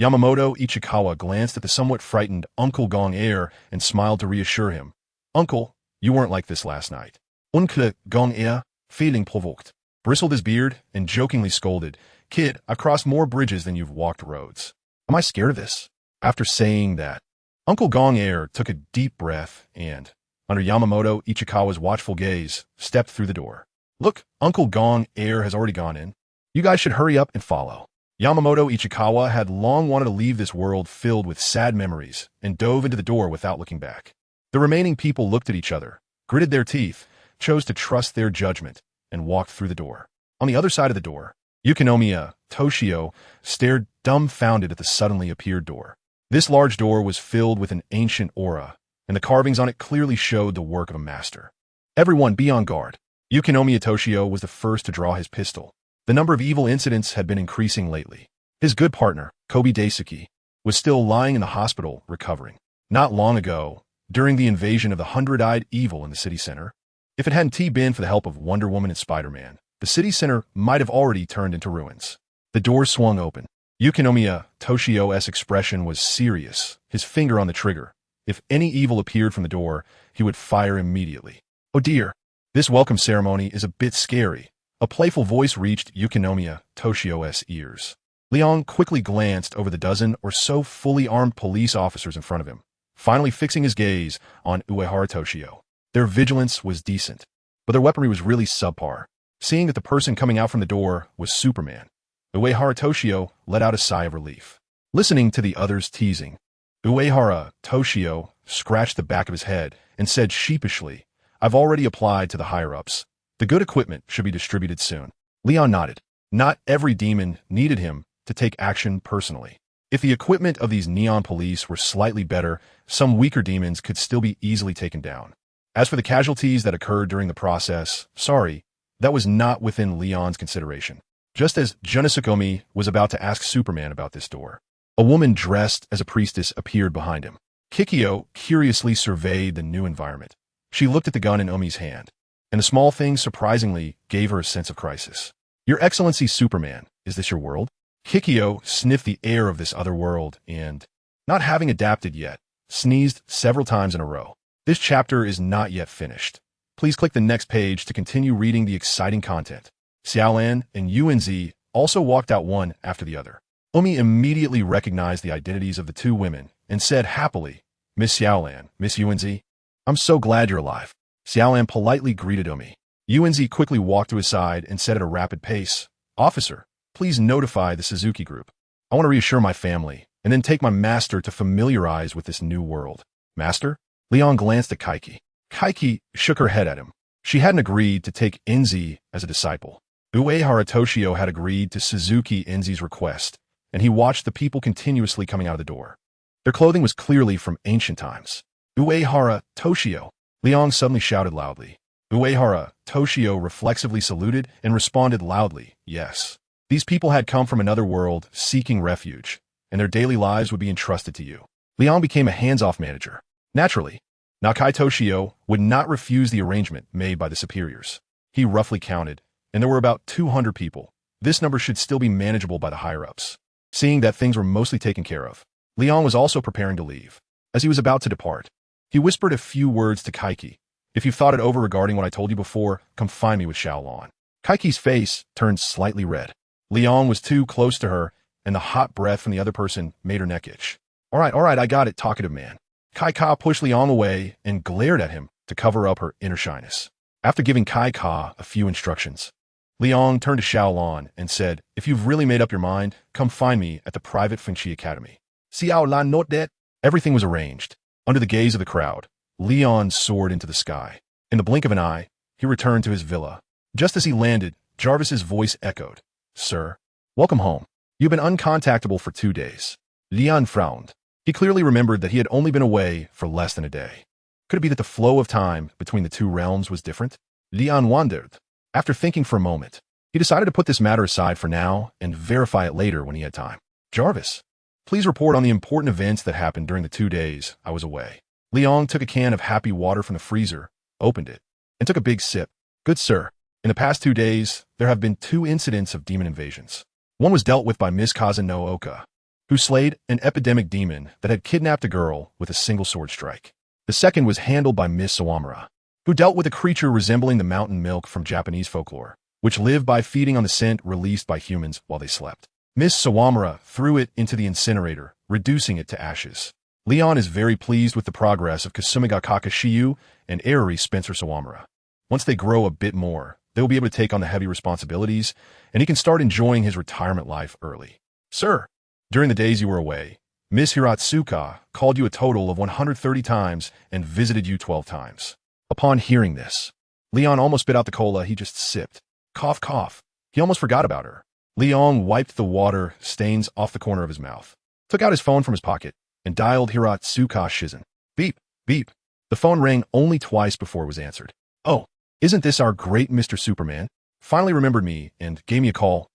Yamamoto Ichikawa glanced at the somewhat frightened Uncle Gong heir and smiled to reassure him. Uncle, you weren't like this last night. Uncle Gong heir, feeling provoked, bristled his beard and jokingly scolded, Kid, I've crossed more bridges than you've walked roads. Am I scared of this? After saying that, Uncle Gong heir took a deep breath and, under Yamamoto Ichikawa's watchful gaze, stepped through the door. Look, Uncle Gong heir has already gone in. You guys should hurry up and follow. Yamamoto Ichikawa had long wanted to leave this world filled with sad memories and dove into the door without looking back. The remaining people looked at each other, gritted their teeth, chose to trust their judgment, and walked through the door. On the other side of the door, Yukinomiya Toshio stared dumbfounded at the suddenly appeared door. This large door was filled with an ancient aura, and the carvings on it clearly showed the work of a master. Everyone be on guard. Yukinomiya Toshio was the first to draw his pistol. The number of evil incidents had been increasing lately. His good partner, Kobe Daisuke, was still lying in the hospital recovering. Not long ago, during the invasion of the hundred-eyed evil in the city center, if it hadn't been for the help of Wonder Woman and Spider-Man, the city center might have already turned into ruins. The door swung open. Yukinomiya Toshio's expression was serious, his finger on the trigger. If any evil appeared from the door, he would fire immediately. Oh dear, this welcome ceremony is a bit scary. A playful voice reached Yukinomiya Toshio's ears. Liang quickly glanced over the dozen or so fully armed police officers in front of him, finally fixing his gaze on Uehara Toshio. Their vigilance was decent, but their weaponry was really subpar. Seeing that the person coming out from the door was Superman, Uehara Toshio let out a sigh of relief. Listening to the others teasing, Uehara Toshio scratched the back of his head and said sheepishly, I've already applied to the higher-ups. The good equipment should be distributed soon. Leon nodded. Not every demon needed him to take action personally. If the equipment of these neon police were slightly better, some weaker demons could still be easily taken down. As for the casualties that occurred during the process, sorry, that was not within Leon's consideration. Just as Junisukomi was about to ask Superman about this door, a woman dressed as a priestess appeared behind him. Kikyo curiously surveyed the new environment. She looked at the gun in Omi's hand, and the small thing surprisingly gave her a sense of crisis. Your Excellency Superman, is this your world? Kikyo sniffed the air of this other world and, not having adapted yet, sneezed several times in a row. This chapter is not yet finished. Please click the next page to continue reading the exciting content. Xiaolan and Yuanzi also walked out one after the other. Omi immediately recognized the identities of the two women and said happily, Miss Xiaolan, Miss Yuanzi, I'm so glad you're alive. Xiaolan politely greeted Omi. Yuanzi quickly walked to his side and said at a rapid pace, Officer, please notify the Suzuki group. I want to reassure my family and then take my master to familiarize with this new world. Master? Leon glanced at Kaiki. Kaiki shook her head at him. She hadn't agreed to take Enzi as a disciple. Uehara Toshio had agreed to Suzuki Enzi's request, and he watched the people continuously coming out of the door. Their clothing was clearly from ancient times. Uehara Toshio! Leon suddenly shouted loudly. Uehara Toshio reflexively saluted and responded loudly, yes. These people had come from another world seeking refuge, and their daily lives would be entrusted to you. Leon became a hands-off manager. Naturally, Nakai Toshio would not refuse the arrangement made by the superiors. He roughly counted, and there were about 200 people. This number should still be manageable by the higher-ups. Seeing that things were mostly taken care of, Leon was also preparing to leave. As he was about to depart, he whispered a few words to Kaiki. If you've thought it over regarding what I told you before, come find me with Xiaolan. Kaiki's face turned slightly red. Leon was too close to her, and the hot breath from the other person made her neck itch. All right, I got it, talkative man. Kai-Ka pushed Leon away and glared at him to cover up her inner shyness. After giving Kai-Ka a few instructions, Leon turned to Xiaolan and said, if you've really made up your mind, come find me at the private Fengshi Academy. Xiaolan note that everything was arranged. Under the gaze of the crowd, Leon soared into the sky. In the blink of an eye, he returned to his villa. Just as he landed, Jarvis's voice echoed, Sir, welcome home. You've been uncontactable for 2 days. Leon frowned. He clearly remembered that he had only been away for less than a day. Could it be that the flow of time between the two realms was different? Leon wondered. After thinking for a moment, He decided to put this matter aside for now and verify it later when he had time. Jarvis, please report on the important events that happened during the 2 days I was away. Leong took a can of happy water from the freezer, opened it, and took a big sip. Good sir, in the past 2 days, there have been 2 incidents of demon invasions. One was dealt with by Miss Kazunooka, who slayed an epidemic demon that had kidnapped a girl with a single sword strike. The second was handled by Miss Sawamura, who dealt with a creature resembling the mountain milk from Japanese folklore, which lived by feeding on the scent released by humans while they slept. Miss Sawamura threw it into the incinerator, reducing it to ashes. Leon is very pleased with the progress of Kasumigakaka Shiyu and Airi Spencer Sawamura. Once they grow a bit more, they will be able to take on the heavy responsibilities, and he can start enjoying his retirement life early. Sir, during the days you were away, Miss Hiratsuka called you a total of 130 times and visited you 12 times. Upon hearing this, Leon almost spit out the cola he just sipped. Cough, cough. He almost forgot about her. Leon wiped the water stains off the corner of his mouth, took out his phone from his pocket, and dialed Hiratsuka Shizen. Beep, beep. The phone rang only twice before it was answered. Oh, isn't this our great Mr. Superman? Finally remembered me and gave me a call.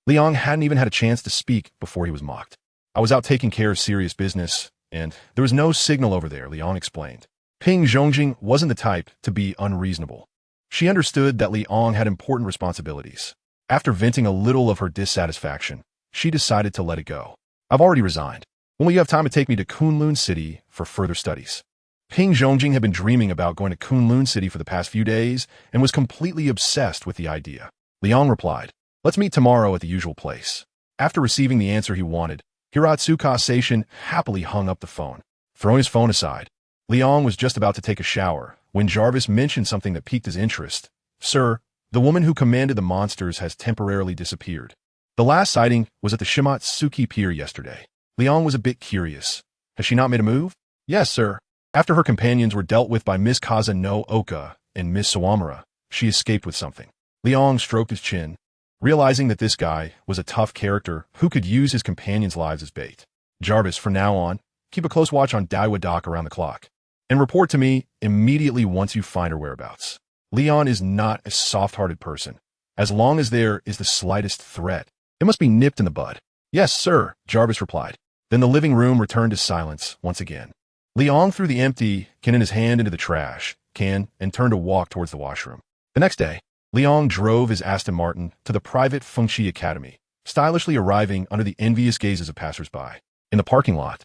Leon hadn't even had a chance to speak before he was mocked. I was out taking care of serious business, and there was no signal over there, Leon explained. Ping Zhongjing wasn't the type to be unreasonable. She understood that Leon had important responsibilities. After venting a little of her dissatisfaction, she decided to let it go. I've already resigned. When will you have time to take me to Kunlun City for further studies? Ping Zhongjing had been dreaming about going to Kunlun City for the past few days and was completely obsessed with the idea. Leon replied, let's meet tomorrow at the usual place. After receiving the answer he wanted, Hiratsuka Seishin happily hung up the phone. Throwing his phone aside, Leon was just about to take a shower when Jarvis mentioned something that piqued his interest. Sir, the woman who commanded the monsters has temporarily disappeared. The last sighting was at the Shimatsuki Pier yesterday. Leon was a bit curious. Has she not made a move? Yes, sir. After her companions were dealt with by Miss Kazunooka and Miss Sawamura, she escaped with something. Leon stroked his chin, realizing that this guy was a tough character who could use his companions' lives as bait. Jarvis, from now on, keep a close watch on Daiwa Dock around the clock, and report to me immediately once you find her whereabouts. Leon is not a soft-hearted person. As long as there is the slightest threat, it must be nipped in the bud. Yes, sir, Jarvis replied. Then the living room returned to silence once again. Leon threw the empty can in his hand into the trash can and turned to walk towards the washroom. The next day, Leon drove his Aston Martin to the private Fengshi Academy, stylishly arriving under the envious gazes of passers-by. In the parking lot,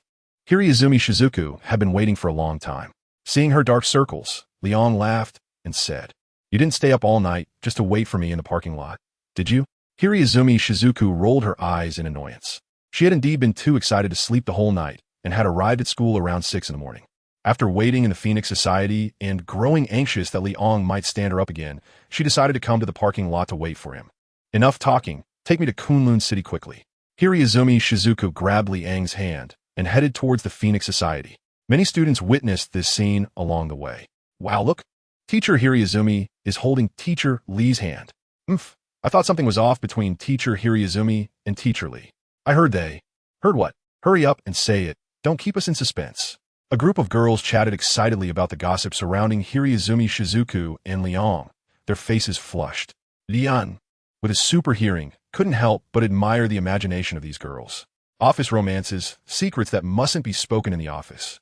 Hiraizumi Shizuku had been waiting for a long time. Seeing her dark circles, Leon laughed and said, You didn't stay up all night just to wait for me in the parking lot, did you? Hiraizumi Shizuku rolled her eyes in annoyance. She had indeed been too excited to sleep the whole night and had arrived at school around 6 in the morning. After waiting in the Phoenix Society and growing anxious that Leong might stand her up again, she decided to come to the parking lot to wait for him. Enough talking. Take me to Kunlun City quickly. Hiraizumi Shizuku grabbed Liang's hand and headed towards the Phoenix Society. Many students witnessed this scene along the way. Wow, look. Teacher Hiraizumi is holding Teacher Li's hand. I thought something was off between Teacher Hiraizumi and Teacher Li. I heard they. Heard what? Hurry up and say it. Don't keep us in suspense. A group of girls chatted excitedly about the gossip surrounding Hiraizumi Shizuku and Leong, their faces flushed. Lian, with his super hearing, couldn't help but admire the imagination of these girls. Office romances, secrets that mustn't be spoken in the office.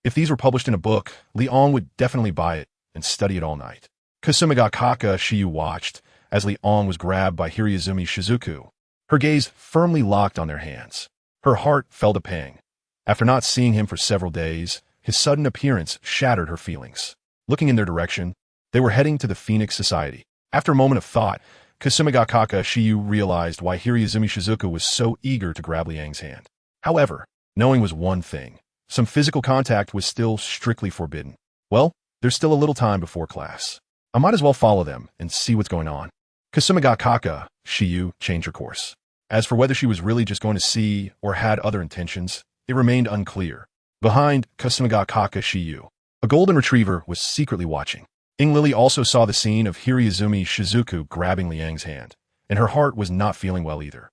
If these were published in a book, Leong would definitely buy it and study it all night. Kasumigakaka Shiyu watched as Leong was grabbed by Hiraizumi Shizuku, her gaze firmly locked on their hands. Her heart felt a pang. After not seeing him for several days, his sudden appearance shattered her feelings. Looking in their direction, they were heading to the Phoenix Society. After a moment of thought, Kasumigakaka Shiyu realized why Hiraizumi Shizuku was so eager to grab Liang's hand. However, knowing was one thing. Some physical contact was still strictly forbidden. Well, there's still a little time before class. I might as well follow them and see what's going on. Kasumigakaka Shiyu changed her course. As for whether she was really just going to see or had other intentions, it remained unclear. Behind Kasumigakaka Shiyu, a golden retriever was secretly watching. Ing Lily also saw the scene of Hiraizumi Shizuku grabbing Liang's hand, and her heart was not feeling well either.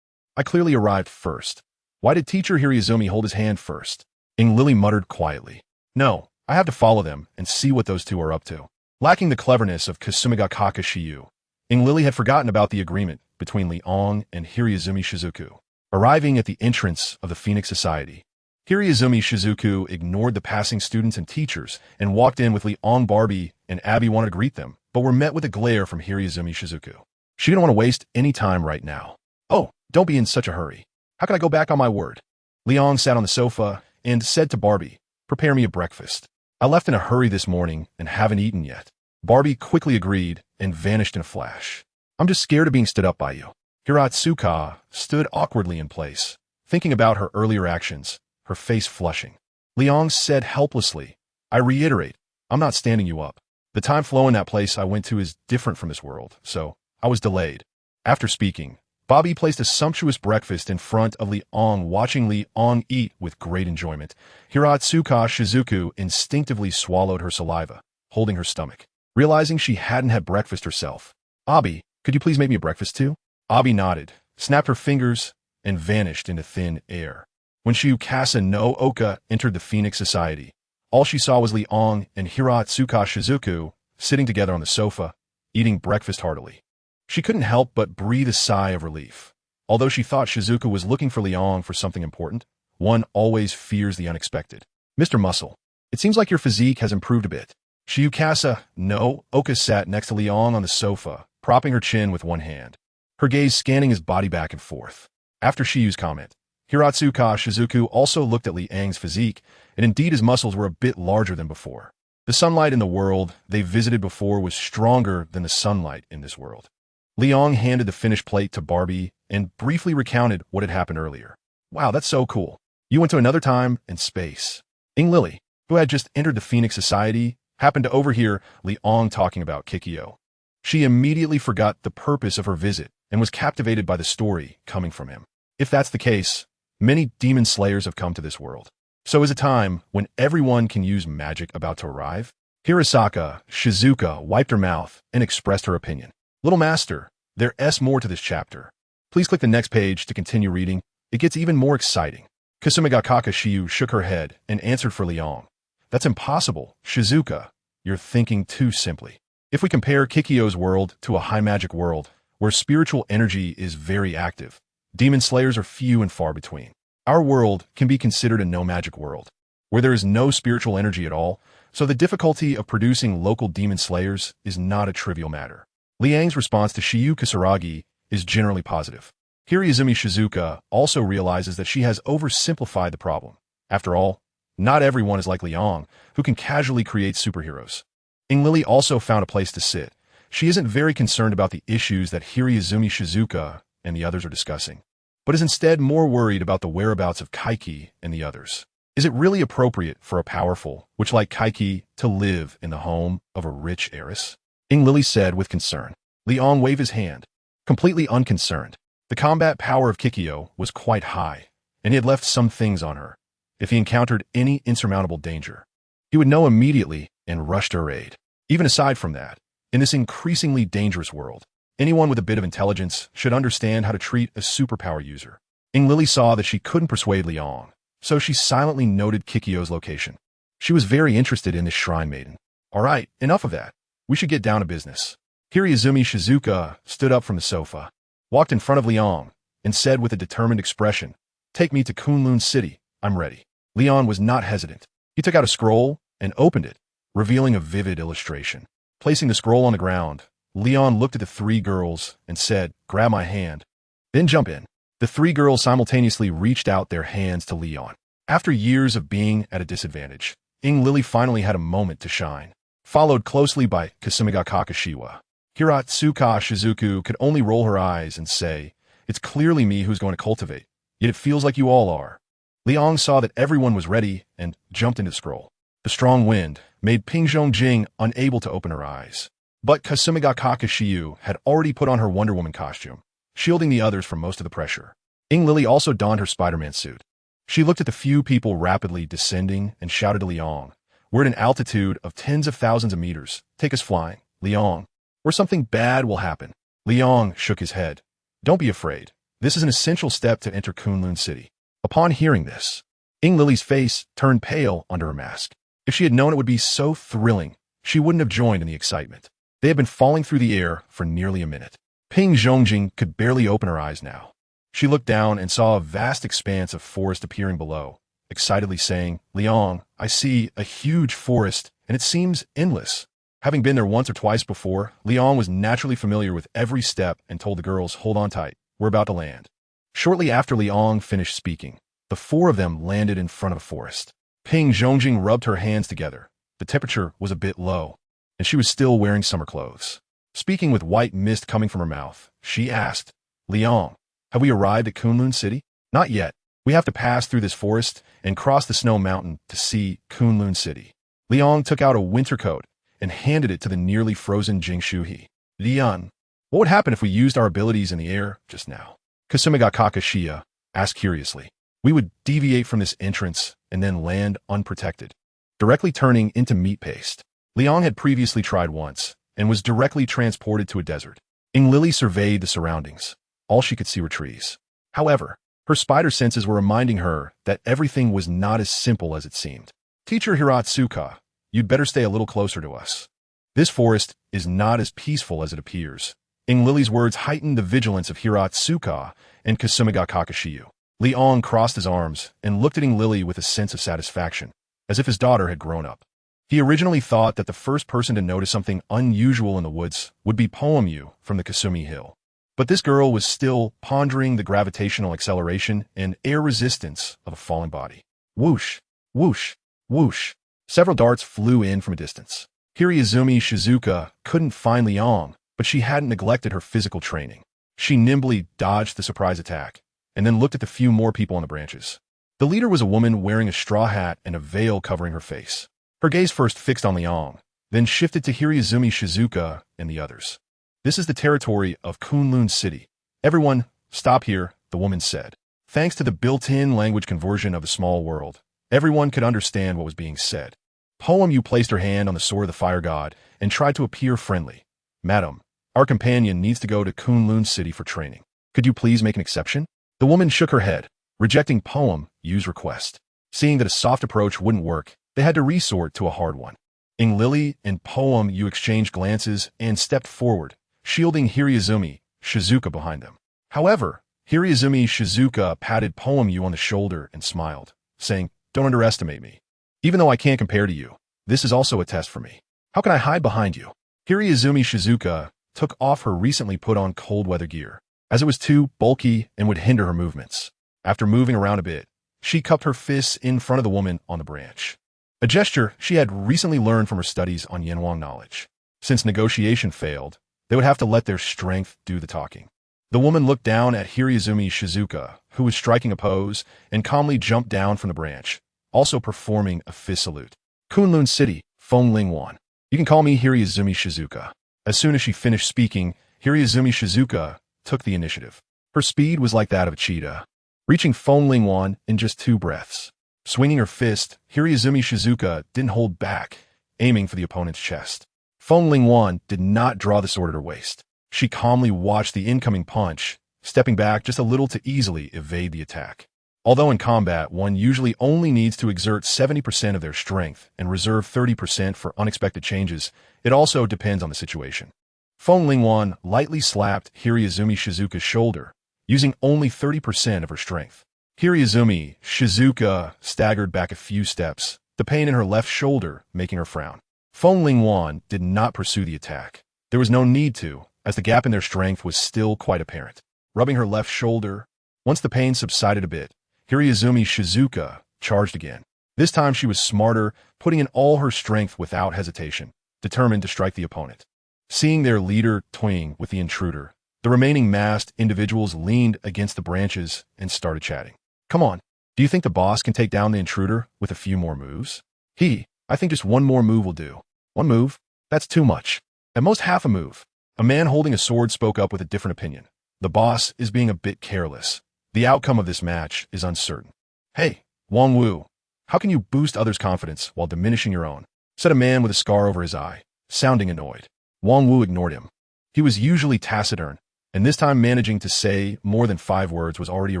I clearly arrived first. Why did Teacher Hiraizumi hold his hand first? Ing Lily muttered quietly. No, I have to follow them and see what those two are up to. Lacking the cleverness of Kasumigakaka Shiyu, Ing Lily had forgotten about the agreement between Liang and Hiraizumi Shizuku. Arriving at the entrance of the Phoenix Society, Hiraizumi Shizuku ignored the passing students and teachers and walked in with Liang. Barbie and Abby wanted to greet them, but were met with a glare from Hiraizumi Shizuku. She didn't want to waste any time right now. "Oh, don't be in such a hurry. How can I go back on my word?" Liang sat on the sofa and said to Barbie, "Prepare me a breakfast. I left in a hurry this morning and haven't eaten yet." Barbie quickly agreed and vanished in a flash. "I'm just scared of being stood up by you." Hiratsuka stood awkwardly in place, thinking about her earlier actions, her face flushing. Liang said helplessly, "I reiterate, I'm not standing you up. The time flow in that place I went to is different from this world, so I was delayed." After speaking, Bobby placed a sumptuous breakfast in front of Liang, watching Liang eat with great enjoyment. Hiratsuka Shizuku instinctively swallowed her saliva, holding her stomach, realizing she hadn't had breakfast herself. "Abby, could you please make me a breakfast too?" Abby nodded, snapped her fingers, and vanished into thin air. When Shiyukasa no Oka entered the Phoenix Society, all she saw was Liang and Hiratsuka Shizuku sitting together on the sofa, eating breakfast heartily. She couldn't help but breathe a sigh of relief. Although she thought Shizuku was looking for Liang for something important, one always fears the unexpected. "Mr. Muscle, it seems like your physique has improved a bit." Shiyukasa no Oka sat next to Liang on the sofa, propping her chin with one hand, her gaze scanning his body back and forth. After Shiyu's comment, Hiratsuka Shizuku also looked at Liang's physique, and indeed his muscles were a bit larger than before. The sunlight in the world they visited before was stronger than the sunlight in this world. Liang handed the finished plate to Barbie and briefly recounted what had happened earlier. "Wow, that's so cool. You went to another time and space." Ing Lily, who had just entered the Phoenix Society, happened to overhear Liang talking about Kikyo. She immediately forgot the purpose of her visit and was captivated by the story coming from him. If that's the case, many demon slayers have come to this world. So is a time when everyone can use magic about to arrive? Hirasaka Shizuka wiped her mouth and expressed her opinion. "Little master, there's more to this chapter. Please click the next page to continue reading. It gets even more exciting." Kasumigakaka Shiyu shook her head and answered for Liang. "That's impossible, Shizuka. You're thinking too simply. If we compare Kikyo's world to a high magic world, where spiritual energy is very active, demon slayers are few and far between. Our world can be considered a no-magic world, where there is no spiritual energy at all, so the difficulty of producing local demon slayers is not a trivial matter." Liang's response to Shiyu Kasaragi is generally positive. Hiraizumi Shizuka also realizes that she has oversimplified the problem. After all, not everyone is like Liang, who can casually create superheroes. Ing Lily also found a place to sit. She isn't very concerned about the issues that Hiraizumi Shizuka and the others are discussing, but is instead more worried about the whereabouts of Kaiki and the others. Is it really appropriate for a powerful witch like Kaiki to live in the home of a rich heiress? Ing Lily said with concern. Liang waved his hand, completely unconcerned. The combat power of Kikyo was quite high, and he had left some things on her. If he encountered any insurmountable danger, he would know immediately and rush to her aid. Even aside from that, in this increasingly dangerous world, anyone with a bit of intelligence should understand how to treat a superpower user. Ing Lily saw that she couldn't persuade Liang, so she silently noted Kikyo's location. She was very interested in this shrine maiden. "All right, enough of that. We should get down to business." Hiraizumi Shizuka stood up from the sofa, walked in front of Liang, and said with a determined expression, "Take me to Kunlun City. I'm ready." Liang was not hesitant. He took out a scroll and opened it, revealing a vivid illustration. Placing the scroll on the ground, Liang looked at the three girls and said, "Grab my hand, then jump in." The three girls simultaneously reached out their hands to Liang. After years of being at a disadvantage, Ing Lily finally had a moment to shine, followed closely by Kasumigakaka Shiwa. Hiratsuka Shizuku could only roll her eyes and say, "It's clearly me who's going to cultivate, yet it feels like you all are." Liang saw that everyone was ready and jumped into the scroll. The strong wind made Pingjong Jing unable to open her eyes. But Kasumigakaka Shiyu had already put on her Wonder Woman costume, shielding the others from most of the pressure. Ing Lily also donned her Spider-Man suit. She looked at the few people rapidly descending and shouted to Liang, "We're at an altitude of tens of thousands of meters. Take us flying, Liang, or something bad will happen." Liang shook his head. "Don't be afraid. This is an essential step to enter Kunlun City." Upon hearing this, Ing Lily's face turned pale under her mask. If she had known it would be so thrilling, she wouldn't have joined in the excitement. They had been falling through the air for nearly a minute. Ping Zhongjing could barely open her eyes now. She looked down and saw a vast expanse of forest appearing below, excitedly saying, "Liang, I see a huge forest, and it seems endless." Having been there once or twice before, Liang was naturally familiar with every step and told the girls, "Hold on tight, we're about to land." Shortly after Liang finished speaking, the four of them landed in front of a forest. Ping Zhongjing rubbed her hands together. The temperature was a bit low, and she was still wearing summer clothes. Speaking with white mist coming from her mouth, she asked, "Liang, have we arrived at Kunlun City?" "Not yet. We have to pass through this forest and cross the snow mountain to see Kunlun City." Liang took out a winter coat and handed it to the nearly frozen Jing Shuhi. "Lian, what would happen if we used our abilities in the air just now?" Kasumiga Kakashiya asked curiously. "We would deviate from this entrance and then land unprotected, directly turning into meat paste." Liang had previously tried once and was directly transported to a desert. Lily surveyed the surroundings. All she could see were trees. However, her spider senses were reminding her that everything was not as simple as it seemed. "Teacher Hiratsuka, you'd better stay a little closer to us. This forest is not as peaceful as it appears." Lily's words heightened the vigilance of Hiratsuka and Kasumiga Kakashiyu. Liang crossed his arms and looked at Lily with a sense of satisfaction, as if his daughter had grown up. He originally thought that the first person to notice something unusual in the woods would be Poemu from the Kasumi Hill. But this girl was still pondering the gravitational acceleration and air resistance of a falling body. Whoosh, whoosh, whoosh. Several darts flew in from a distance. Hiraizumi Shizuka couldn't find Liang, but she hadn't neglected her physical training. She nimbly dodged the surprise attack, and then looked at the few more people on the branches. The leader was a woman wearing a straw hat and a veil covering her face. Her gaze first fixed on Liang, then shifted to Hiraizumi Shizuka and the others. "This is the territory of Kunlun City. Everyone, stop here," the woman said. Thanks to the built-in language conversion of the small world, everyone could understand what was being said. Poemu placed her hand on the sword of the fire god and tried to appear friendly. "Madam, our companion needs to go to Kunlun City for training. Could you please make an exception?" The woman shook her head, rejecting Poemu's request. Seeing that a soft approach wouldn't work, they had to resort to a hard one. Lily and Poemu exchanged glances and stepped forward, shielding Hiraizumi Shizuka behind them. However, Hiraizumi Shizuka patted Poemu on the shoulder and smiled, saying, "Don't underestimate me. Even though I can't compare to you, this is also a test for me. How can I hide behind you?" Hiraizumi Shizuka took off her recently put-on cold-weather gear, as it was too bulky and would hinder her movements. After moving around a bit, she cupped her fists in front of the woman on the branch, a gesture she had recently learned from her studies on Yanwang knowledge. Since negotiation failed, they would have to let their strength do the talking. The woman looked down at Hiraizumi Shizuka, who was striking a pose, and calmly jumped down from the branch, also performing a fist salute. "Kunlun City, Fenglingwan. You can call me Hiraizumi Shizuka." As soon as she finished speaking, Hiraizumi Shizuka took the initiative. Her speed was like that of a cheetah, reaching Fenglingwan in just 2 breaths. Swinging her fist, Hiraizumi Shizuka didn't hold back, aiming for the opponent's chest. Fenglingwan did not draw the sword at her waist. She calmly watched the incoming punch, stepping back just a little to easily evade the attack. Although in combat, one usually only needs to exert 70% of their strength and reserve 30% for unexpected changes, it also depends on the situation. Fenglingwan lightly slapped Hiraizumi Shizuka's shoulder, using only 30% of her strength. Hiraizumi Shizuka staggered back a few steps, the pain in her left shoulder making her frown. Fenglingwan did not pursue the attack. There was no need to, as the gap in their strength was still quite apparent. Rubbing her left shoulder, once the pain subsided a bit, Hiraizumi Shizuka charged again. This time she was smarter, putting in all her strength without hesitation, determined to strike the opponent. Seeing their leader toying with the intruder, the remaining masked individuals leaned against the branches and started chatting. "Come on, do you think the boss can take down the intruder with a few more moves?" I think just one more move will do." "One move? That's too much. At most half a move." A man holding a sword spoke up with a different opinion. "The boss is being a bit careless. The outcome of this match is uncertain." "Hey, Wang Wu, how can you boost others' confidence while diminishing your own?" said a man with a scar over his eye, sounding annoyed. Wang Wu ignored him. He was usually taciturn, and this time managing to say more than 5 words was already a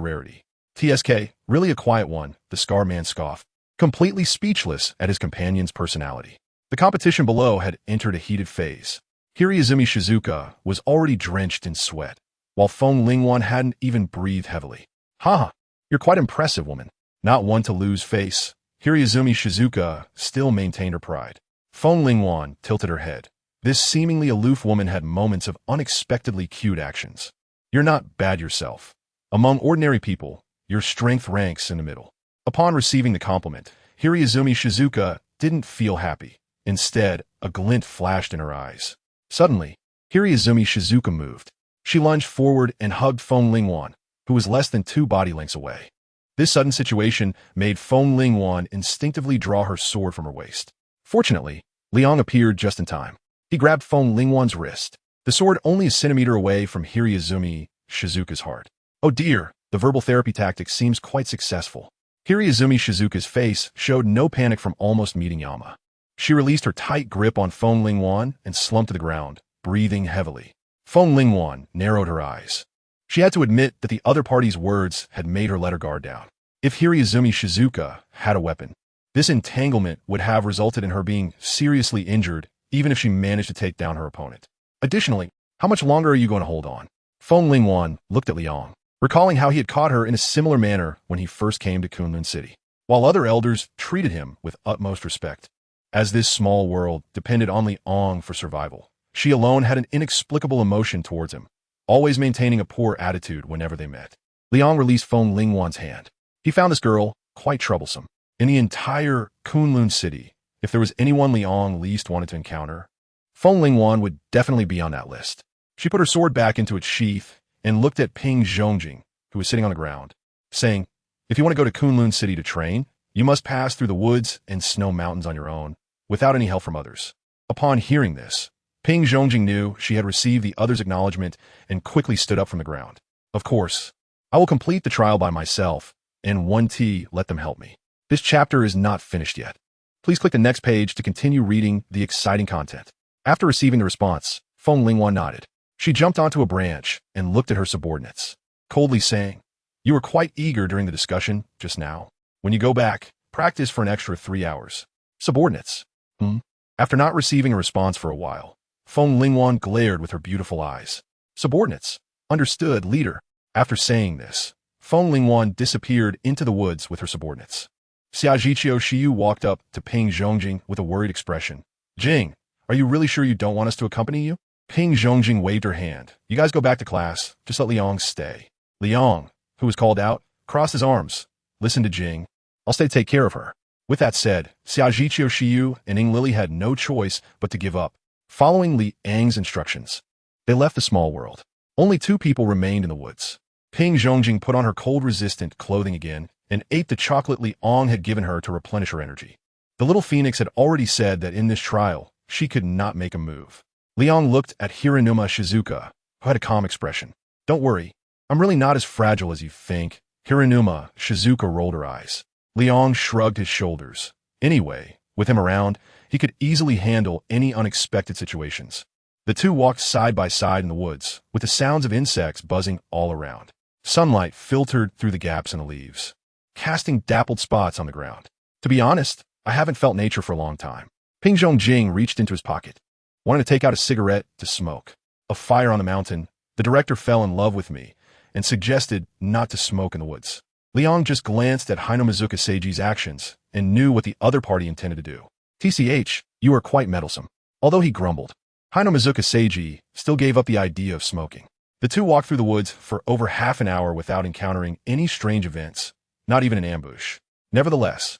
rarity. "TSK, really a quiet one," the scar man scoffed, completely speechless at his companion's personality. The competition below had entered a heated phase. Hiraizumi Shizuka was already drenched in sweat, while Feng Lingwan hadn't even breathed heavily. Haha, you're quite impressive, woman. Not one to lose face, Hiraizumi Shizuka still maintained her pride. Feng Lingwan tilted her head. This seemingly aloof woman had moments of unexpectedly cute actions. You're not bad yourself. Among ordinary people, your strength ranks in the middle. Upon receiving the compliment, Hiraizumi Shizuka didn't feel happy. Instead, a glint flashed in her eyes. Suddenly, Hiraizumi Shizuka moved. She lunged forward and hugged Feng Lingwan, who was less than 2 body lengths away. This sudden situation made Feng Lingwan instinctively draw her sword from her waist. Fortunately, Liang appeared just in time. He grabbed Feng Lingwan's wrist, the sword only a centimeter away from Hiraizumi Shizuka's heart. Oh dear, the verbal therapy tactic seems quite successful. Hiraizumi Shizuka's face showed no panic from almost meeting Yama. She released her tight grip on Feng Lingwan and slumped to the ground, breathing heavily. Feng Lingwan narrowed her eyes. She had to admit that the other party's words had made her let her guard down. If Hiraizumi Shizuka had a weapon, this entanglement would have resulted in her being seriously injured, even if she managed to take down her opponent. Additionally, how much longer are you going to hold on? Feng Lingwan looked at Liang, recalling how he had caught her in a similar manner when he first came to Kunlun City, while other elders treated him with utmost respect. As this small world depended on Liang for survival, she alone had an inexplicable emotion towards him, always maintaining a poor attitude whenever they met. Liang released Feng Lingwan's hand. He found this girl quite troublesome. In the entire Kunlun City, if there was anyone Liang least wanted to encounter, Feng Lingwan would definitely be on that list. She put her sword back into its sheath and looked at Ping Zhongjing, who was sitting on the ground, saying, "If you want to go to Kunlun City to train, you must pass through the woods and snow mountains on your own, without any help from others." Upon hearing this, Ping Zhongjing knew she had received the other's acknowledgement and quickly stood up from the ground. "Of course, I will complete the trial by myself, and 1T let them help me. This chapter is not finished yet. Please click the next page to continue reading the exciting content." After receiving the response, Feng Lingwan nodded. She jumped onto a branch and looked at her subordinates, coldly saying, "You were quite eager during the discussion just now. When you go back, practice for an extra 3 hours." Subordinates? After not receiving a response for a while, Feng Lingwan glared with her beautiful eyes. Subordinates? Understood, leader. After saying this, Feng Lingwan disappeared into the woods with her subordinates. Xiajiqiu Shiyu walked up to Ping Zhongjing with a worried expression. "Jing, are you really sure you don't want us to accompany you?" Ping Zhongjing waved her hand. "You guys go back to class. Just let Liang stay." Liang, who was called out, crossed his arms. "Listen to Jing. I'll stay to take care of her." With that said, Xiajiqiu Shiyu and Ning Lily had no choice but to give up. Following Li Ang's instructions, they left the small world. Only 2 people remained in the woods. Ping Zhongjing put on her cold-resistant clothing again and ate the chocolate Liang had given her to replenish her energy. The little phoenix had already said that in this trial, she could not make a move. Liang looked at Hiranuma Shizuka, who had a calm expression. "Don't worry, I'm really not as fragile as you think." Hiranuma Shizuka rolled her eyes. Liang shrugged his shoulders. Anyway, with him around, he could easily handle any unexpected situations. The two walked side by side in the woods, with the sounds of insects buzzing all around. Sunlight filtered through the gaps in the leaves, casting dappled spots on the ground. "To be honest, I haven't felt nature for a long time." Ping Zhongjing reached into his pocket, wanted to take out a cigarette to smoke. A fire on the mountain, the director fell in love with me and suggested not to smoke in the woods. Liang just glanced at Hinomizuka Seiji's actions and knew what the other party intended to do. "TCH, you are quite meddlesome." Although he grumbled, Hinomizuka Seiji still gave up the idea of smoking. The two walked through the woods for over half an hour without encountering any strange events, not even an ambush. Nevertheless,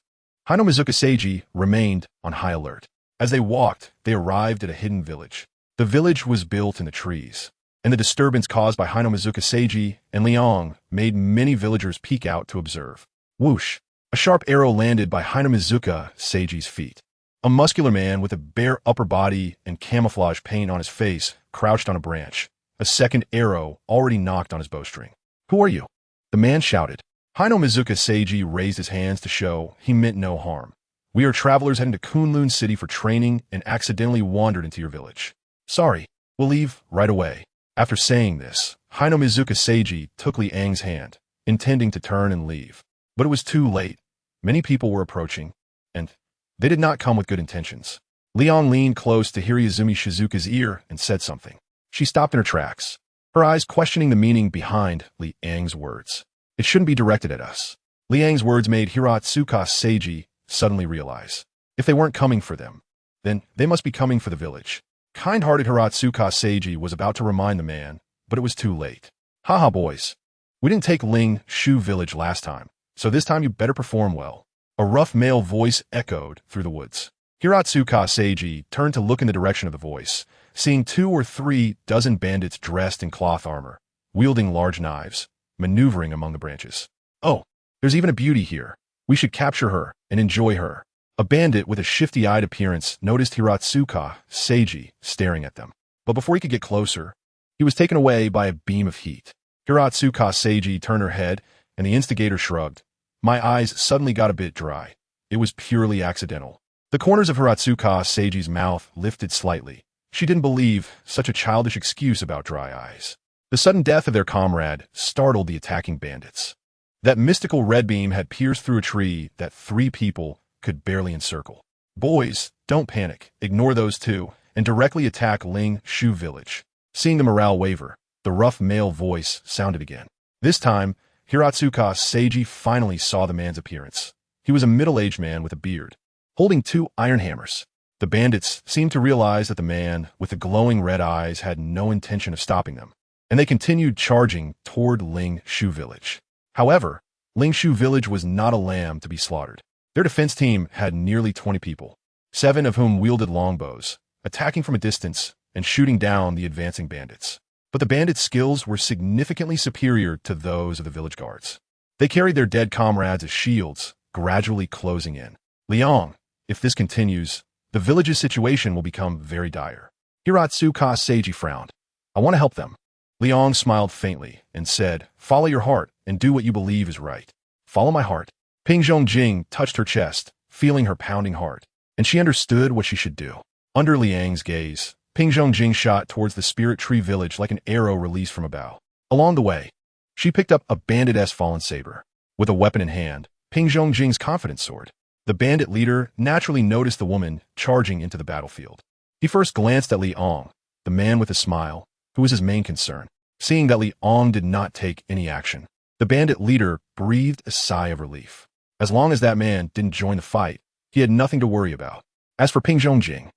Hinomizuka Seiji remained on high alert. As they walked, they arrived at a hidden village. The village was built in the trees, and the disturbance caused by Hinomizuka Seiji and Liang made many villagers peek out to observe. Whoosh! A sharp arrow landed by Hinomizuka Seiji's feet. A muscular man with a bare upper body and camouflage paint on his face crouched on a branch. A second arrow already knocked on his bowstring. "Who are you?" the man shouted. Hinomizuka Seiji raised his hands to show he meant no harm. "We are travelers heading to Kunlun City for training and accidentally wandered into your village. Sorry, we'll leave right away." After saying this, Hinomizuka Seiji took Liang's hand, intending to turn and leave. But it was too late. Many people were approaching, and they did not come with good intentions. Liang leaned close to Hiraizumi Shizuka's ear and said something. She stopped in her tracks, her eyes questioning the meaning behind Liang's words. It shouldn't be directed at us. Liang's words made Hiratsuka Seiji suddenly realize. If they weren't coming for them, then they must be coming for the village. Kind-hearted Hiratsuka Seiji was about to remind the man, but it was too late. Haha, boys. We didn't take Ling Shu village last time, so this time you better perform well. A rough male voice echoed through the woods. Hiratsuka Seiji turned to look in the direction of the voice, seeing 2 or 3 dozen bandits dressed in cloth armor, wielding large knives, maneuvering among the branches. Oh, there's even a beauty here. We should capture her and enjoy her. A bandit with a shifty-eyed appearance noticed Hiratsuka Seiji staring at them. But before he could get closer, he was taken away by a beam of heat. Hiratsuka Seiji turned her head, and the instigator shrugged. My eyes suddenly got a bit dry. It was purely accidental. The corners of Hiratsuka Seiji's mouth lifted slightly. She didn't believe such a childish excuse about dry eyes. The sudden death of their comrade startled the attacking bandits. That mystical red beam had pierced through a tree that 3 people could barely encircle. Boys, don't panic. Ignore those 2 and directly attack Ling Shu village. Seeing the morale waver, the rough male voice sounded again. This time, Hiratsuka Seiji finally saw the man's appearance. He was a middle-aged man with a beard, holding 2 iron hammers. The bandits seemed to realize that the man with the glowing red eyes had no intention of stopping them, and they continued charging toward Ling Shu village. However, Ling Shu village was not a lamb to be slaughtered. Their defense team had nearly 20 people, 7 of whom wielded longbows, attacking from a distance and shooting down the advancing bandits. But the bandits' skills were significantly superior to those of the village guards. They carried their dead comrades as shields, gradually closing in. Liang, if this continues, the village's situation will become very dire. Hiratsuka Seiji frowned. I want to help them. Liang smiled faintly and said, follow your heart and do what you believe is right. Follow my heart. Ping Zhongjing touched her chest, feeling her pounding heart, and she understood what she should do. Under Liang's gaze, Ping Zhongjing shot towards the Spirit Tree village like an arrow released from a bow. Along the way, she picked up a bandit-esque fallen saber. With a weapon in hand, Ping Zhongjing's confidence soared. The bandit leader naturally noticed the woman charging into the battlefield. He first glanced at Liang, the man with a smile, who was his main concern. Seeing that Liang did not take any action, the bandit leader breathed a sigh of relief. As long as that man didn't join the fight, he had nothing to worry about. As for Ping Zhongjing,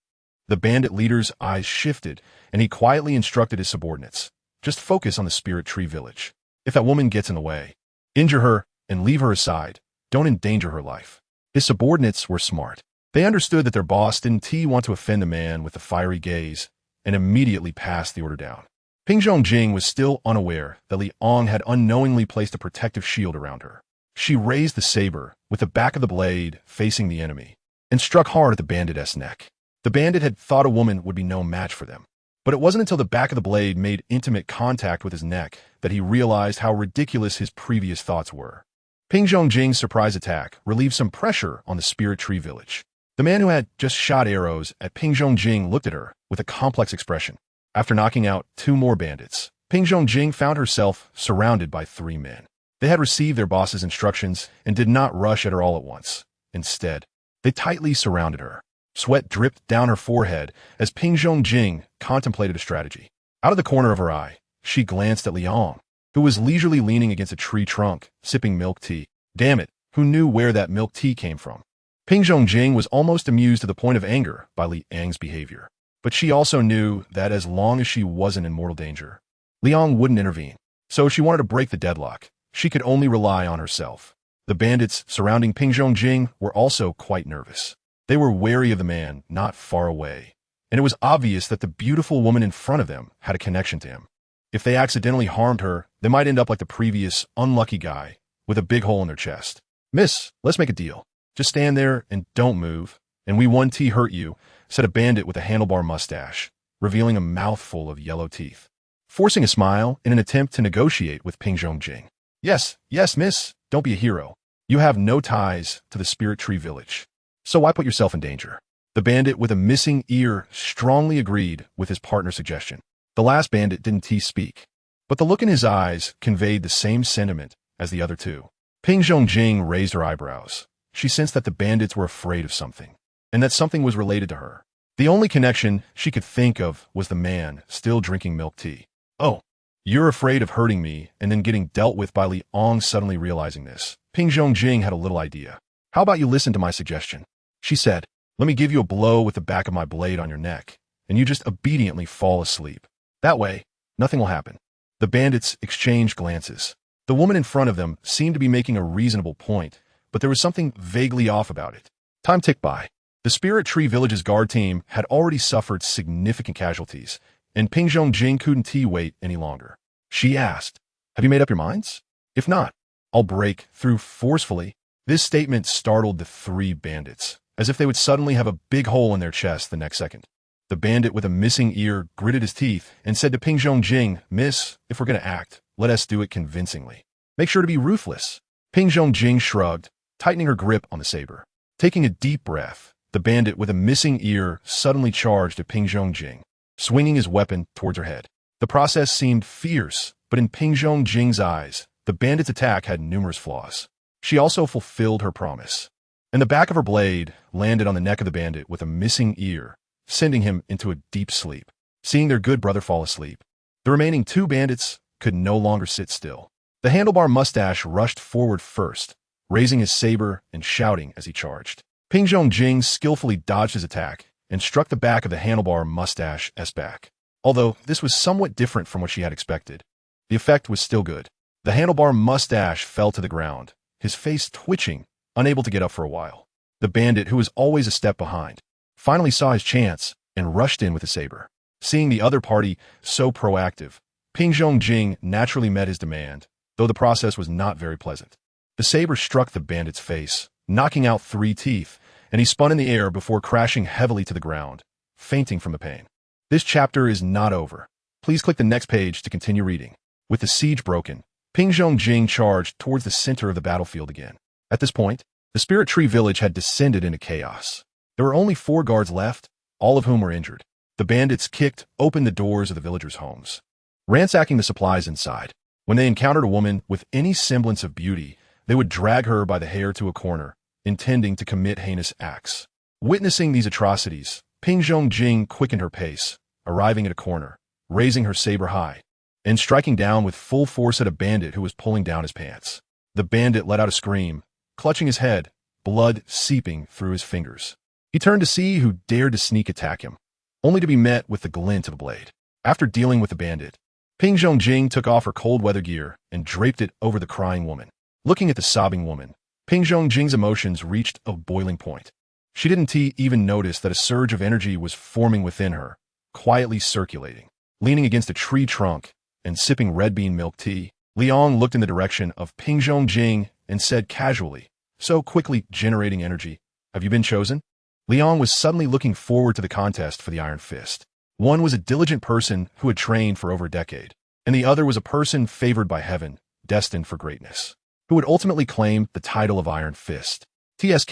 the bandit leader's eyes shifted, and he quietly instructed his subordinates, just focus on the Spirit Tree village. If that woman gets in the way, injure her and leave her aside. Don't endanger her life. His subordinates were smart. They understood that their boss didn't want to offend the man with the fiery gaze, and immediately passed the order down. Ping Zhongjing was still unaware that Liang had unknowingly placed a protective shield around her. She raised the saber, with the back of the blade facing the enemy, and struck hard at the bandit's neck. The bandit had thought a woman would be no match for them, but it wasn't until the back of the blade made intimate contact with his neck that he realized how ridiculous his previous thoughts were. Ping Zhongjing's surprise attack relieved some pressure on the Spirit Tree village. The man who had just shot arrows at Ping Zhongjing looked at her with a complex expression. After knocking out 2 more bandits, Ping Zhongjing found herself surrounded by 3 men. They had received their boss's instructions and did not rush at her all at once. Instead, they tightly surrounded her. Sweat dripped down her forehead as Ping Zhongjing contemplated a strategy. Out of the corner of her eye, she glanced at Liang, who was leisurely leaning against a tree trunk, sipping milk tea. Damn it, who knew where that milk tea came from? Ping Zhongjing was almost amused to the point of anger by Liang's behavior. But she also knew that as long as she wasn't in mortal danger, Liang wouldn't intervene. So she wanted to break the deadlock. She could only rely on herself. The bandits surrounding Ping Zhongjing were also quite nervous. They were wary of the man not far away, and it was obvious that the beautiful woman in front of them had a connection to him. If they accidentally harmed her, they might end up like the previous unlucky guy with a big hole in their chest. Miss, let's make a deal. Just stand there and don't move, and we 1T hurt you, said a bandit with a handlebar mustache, revealing a mouthful of yellow teeth, forcing a smile in an attempt to negotiate with Ping Zhongjing. Yes, miss, don't be a hero. You have no ties to the Spirit Tree village, so why put yourself in danger? The bandit with a missing ear strongly agreed with his partner's suggestion. The last bandit didn't speak, but the look in his eyes conveyed the same sentiment as the other 2. Ping Zhongjing raised her eyebrows. She sensed that the bandits were afraid of something, and that something was related to her. The only connection she could think of was the man still drinking milk tea. Oh, you're afraid of hurting me and then getting dealt with by Li Ong. Suddenly realizing this, Ping Zhongjing had a little idea. How about you listen to my suggestion? She said, let me give you a blow with the back of my blade on your neck, and you just obediently fall asleep. That way, nothing will happen. The bandits exchanged glances. The woman in front of them seemed to be making a reasonable point, but there was something vaguely off about it. Time ticked by. The Spirit Tree Village's guard team had already suffered significant casualties, and Ping Zhongjing couldn't wait any longer. She asked, have you made up your minds? If not, I'll break through forcefully. This statement startled the three bandits, as if they would suddenly have a big hole in their chest the next second. The bandit with a missing ear gritted his teeth and said to Ping Zhongjing, Miss, if we're going to act, let us do it convincingly. Make sure to be ruthless. Ping Zhongjing shrugged, tightening her grip on the saber. Taking a deep breath, the bandit with a missing ear suddenly charged at Ping Zhongjing, swinging his weapon towards her head. The process seemed fierce, but in Ping Zhongjing's eyes, the bandit's attack had numerous flaws. She also fulfilled her promise, and the back of her blade landed on the neck of the bandit with a missing ear, sending him into a deep sleep. Seeing their good brother fall asleep, the remaining two bandits could no longer sit still. The handlebar mustache rushed forward first, raising his saber and shouting as he charged. Ping Zhongjing skillfully dodged his attack and struck the back of the handlebar mustache's back. Although this was somewhat different from what she had expected, the effect was still good. The handlebar mustache fell to the ground, his face twitching, unable to get up for a while. The bandit, who was always a step behind, finally saw his chance and rushed in with a saber. Seeing the other party so proactive, Ping Zhongjing naturally met his demand, though the process was not very pleasant. The saber struck the bandit's face, knocking out 3 teeth, and he spun in the air before crashing heavily to the ground, fainting from the pain. This chapter is not over. Please click the next page to continue reading. With the siege broken, Ping Zhongjing charged towards the center of the battlefield again. At this point, the Spirit Tree Village had descended into chaos. There were only 4 guards left, all of whom were injured. The bandits kicked open the doors of the villagers' homes, ransacking the supplies inside. When they encountered a woman with any semblance of beauty, they would drag her by the hair to a corner, intending to commit heinous acts. Witnessing these atrocities, Ping Zhongjing quickened her pace, arriving at a corner, raising her saber high, and striking down with full force at a bandit who was pulling down his pants. The bandit let out a scream, clutching his head, blood seeping through his fingers. He turned to see who dared to sneak attack him, only to be met with the glint of a blade. After dealing with the bandit, Ping Zhongjing took off her cold weather gear and draped it over the crying woman. Looking at the sobbing woman, Ping Zhongjing's emotions reached a boiling point. She didn't even notice that a surge of energy was forming within her, quietly circulating. Leaning against a tree trunk and sipping red bean milk tea, Liang looked in the direction of Ping Zhongjing and said casually, so quickly generating energy, have you been chosen? Liang was suddenly looking forward to the contest for the Iron Fist. One was a diligent person who had trained for over a decade, and the other was a person favored by heaven, destined for greatness, who would ultimately claim the title of Iron Fist. TSK.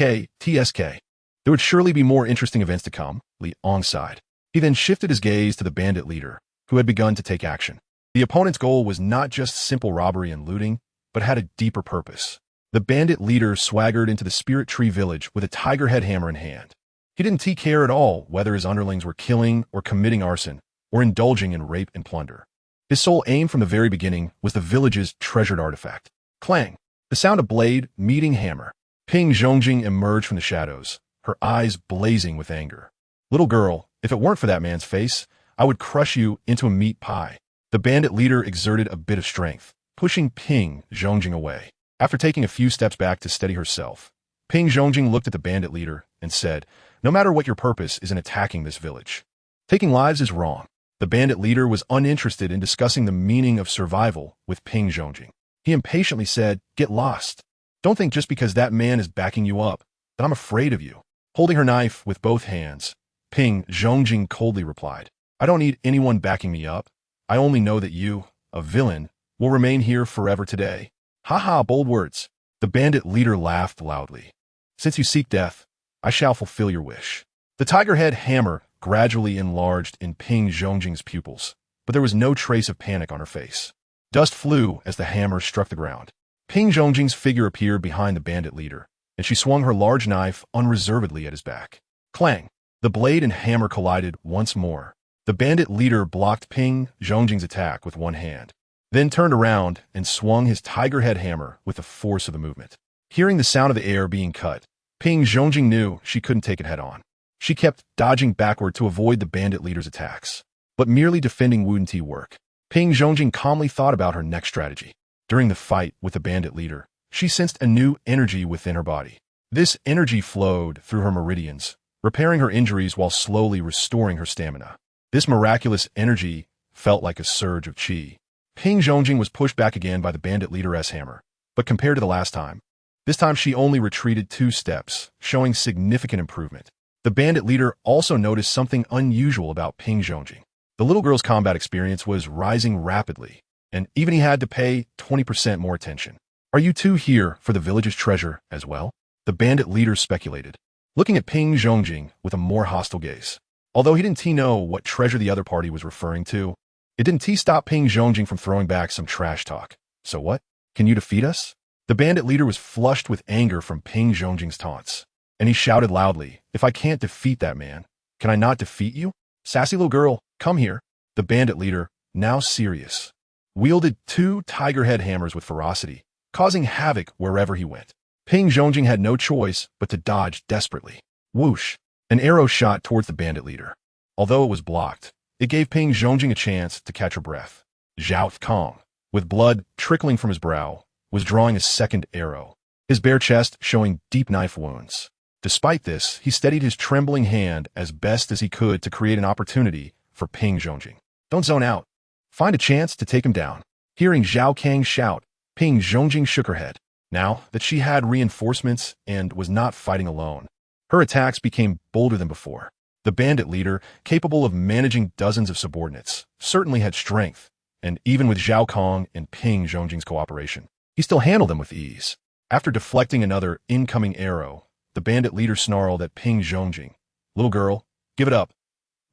There would surely be more interesting events to come, Liang sighed. He then shifted his gaze to the bandit leader, who had begun to take action. The opponent's goal was not just simple robbery and looting, but had a deeper purpose. The bandit leader swaggered into the Spirit Tree Village with a tiger head hammer in hand. He didn't care at all whether his underlings were killing or committing arson, or indulging in rape and plunder. His sole aim from the very beginning was the village's treasured artifact. Clang! The sound of blade meeting hammer. Ping Zhongjing emerged from the shadows, her eyes blazing with anger. Little girl, if it weren't for that man's face, I would crush you into a meat pie. The bandit leader exerted a bit of strength, pushing Ping Zhongjing away. After taking a few steps back to steady herself, Ping Zhongjing looked at the bandit leader and said, no matter what your purpose is in attacking this village, taking lives is wrong. The bandit leader was uninterested in discussing the meaning of survival with Ping Zhongjing. He impatiently said, get lost. Don't think just because that man is backing you up that I'm afraid of you. Holding her knife with both hands, Ping Zhongjing coldly replied, I don't need anyone backing me up. I only know that you, a villain, will remain here forever today. Ha, bold words. The bandit leader laughed loudly. Since you seek death, I shall fulfill your wish. The tiger head hammer gradually enlarged in Ping Zhongjing's pupils, but there was no trace of panic on her face. Dust flew as the hammer struck the ground. Ping Zhongjing's figure appeared behind the bandit leader, and she swung her large knife unreservedly at his back. Clang! The The blade and hammer collided once more. The bandit leader blocked Ping Zhongjing's attack with one hand, then turned around and swung his tiger head hammer with the force of the movement. Hearing the sound of the air being cut, Ping Zhongjing knew she couldn't take it head-on. She kept dodging backward to avoid the bandit leader's attacks, but merely defending wouldn't work. Ping Zhongjing calmly thought about her next strategy. During the fight with the bandit leader, she sensed a new energy within her body. This energy flowed through her meridians, repairing her injuries while slowly restoring her stamina. This miraculous energy felt like a surge of qi. Ping Zhongjing was pushed back again by the bandit leader's hammer, but compared to the last time, this time she only retreated 2 steps, showing significant improvement. The bandit leader also noticed something unusual about Ping Zhongjing. The little girl's combat experience was rising rapidly, and even he had to pay 20% more attention. Are you two here for the village's treasure as well? The bandit leader speculated, looking at Ping Zhongjing with a more hostile gaze. Although he didn't know what treasure the other party was referring to, it didn't stop Ping Zhongjing from throwing back some trash talk. So what? Can you defeat us? The bandit leader was flushed with anger from Ping Zhongjing's taunts, and he shouted loudly, if I can't defeat that man, can I not defeat you? Sassy little girl, come here. The bandit leader, now serious, wielded 2 tiger head hammers with ferocity, causing havoc wherever he went. Ping Zhongjing had no choice but to dodge desperately. Whoosh! An arrow shot towards the bandit leader. Although it was blocked, it gave Ping Zhongjing a chance to catch her breath. Zhao Kong, with blood trickling from his brow, was drawing a second arrow, his bare chest showing deep knife wounds. Despite this, he steadied his trembling hand as best as he could to create an opportunity for Ping Zhongjing. Don't zone out. Find a chance to take him down. Hearing Zhao Kang shout, Ping Zhongjing shook her head. Now that she had reinforcements and was not fighting alone, her attacks became bolder than before. The bandit leader, capable of managing dozens of subordinates, certainly had strength, and even with Zhao Kong and Ping Zhongjing's cooperation, he still handled them with ease. After deflecting another incoming arrow, the bandit leader snarled at Ping Zhongjing. Little girl, give it up.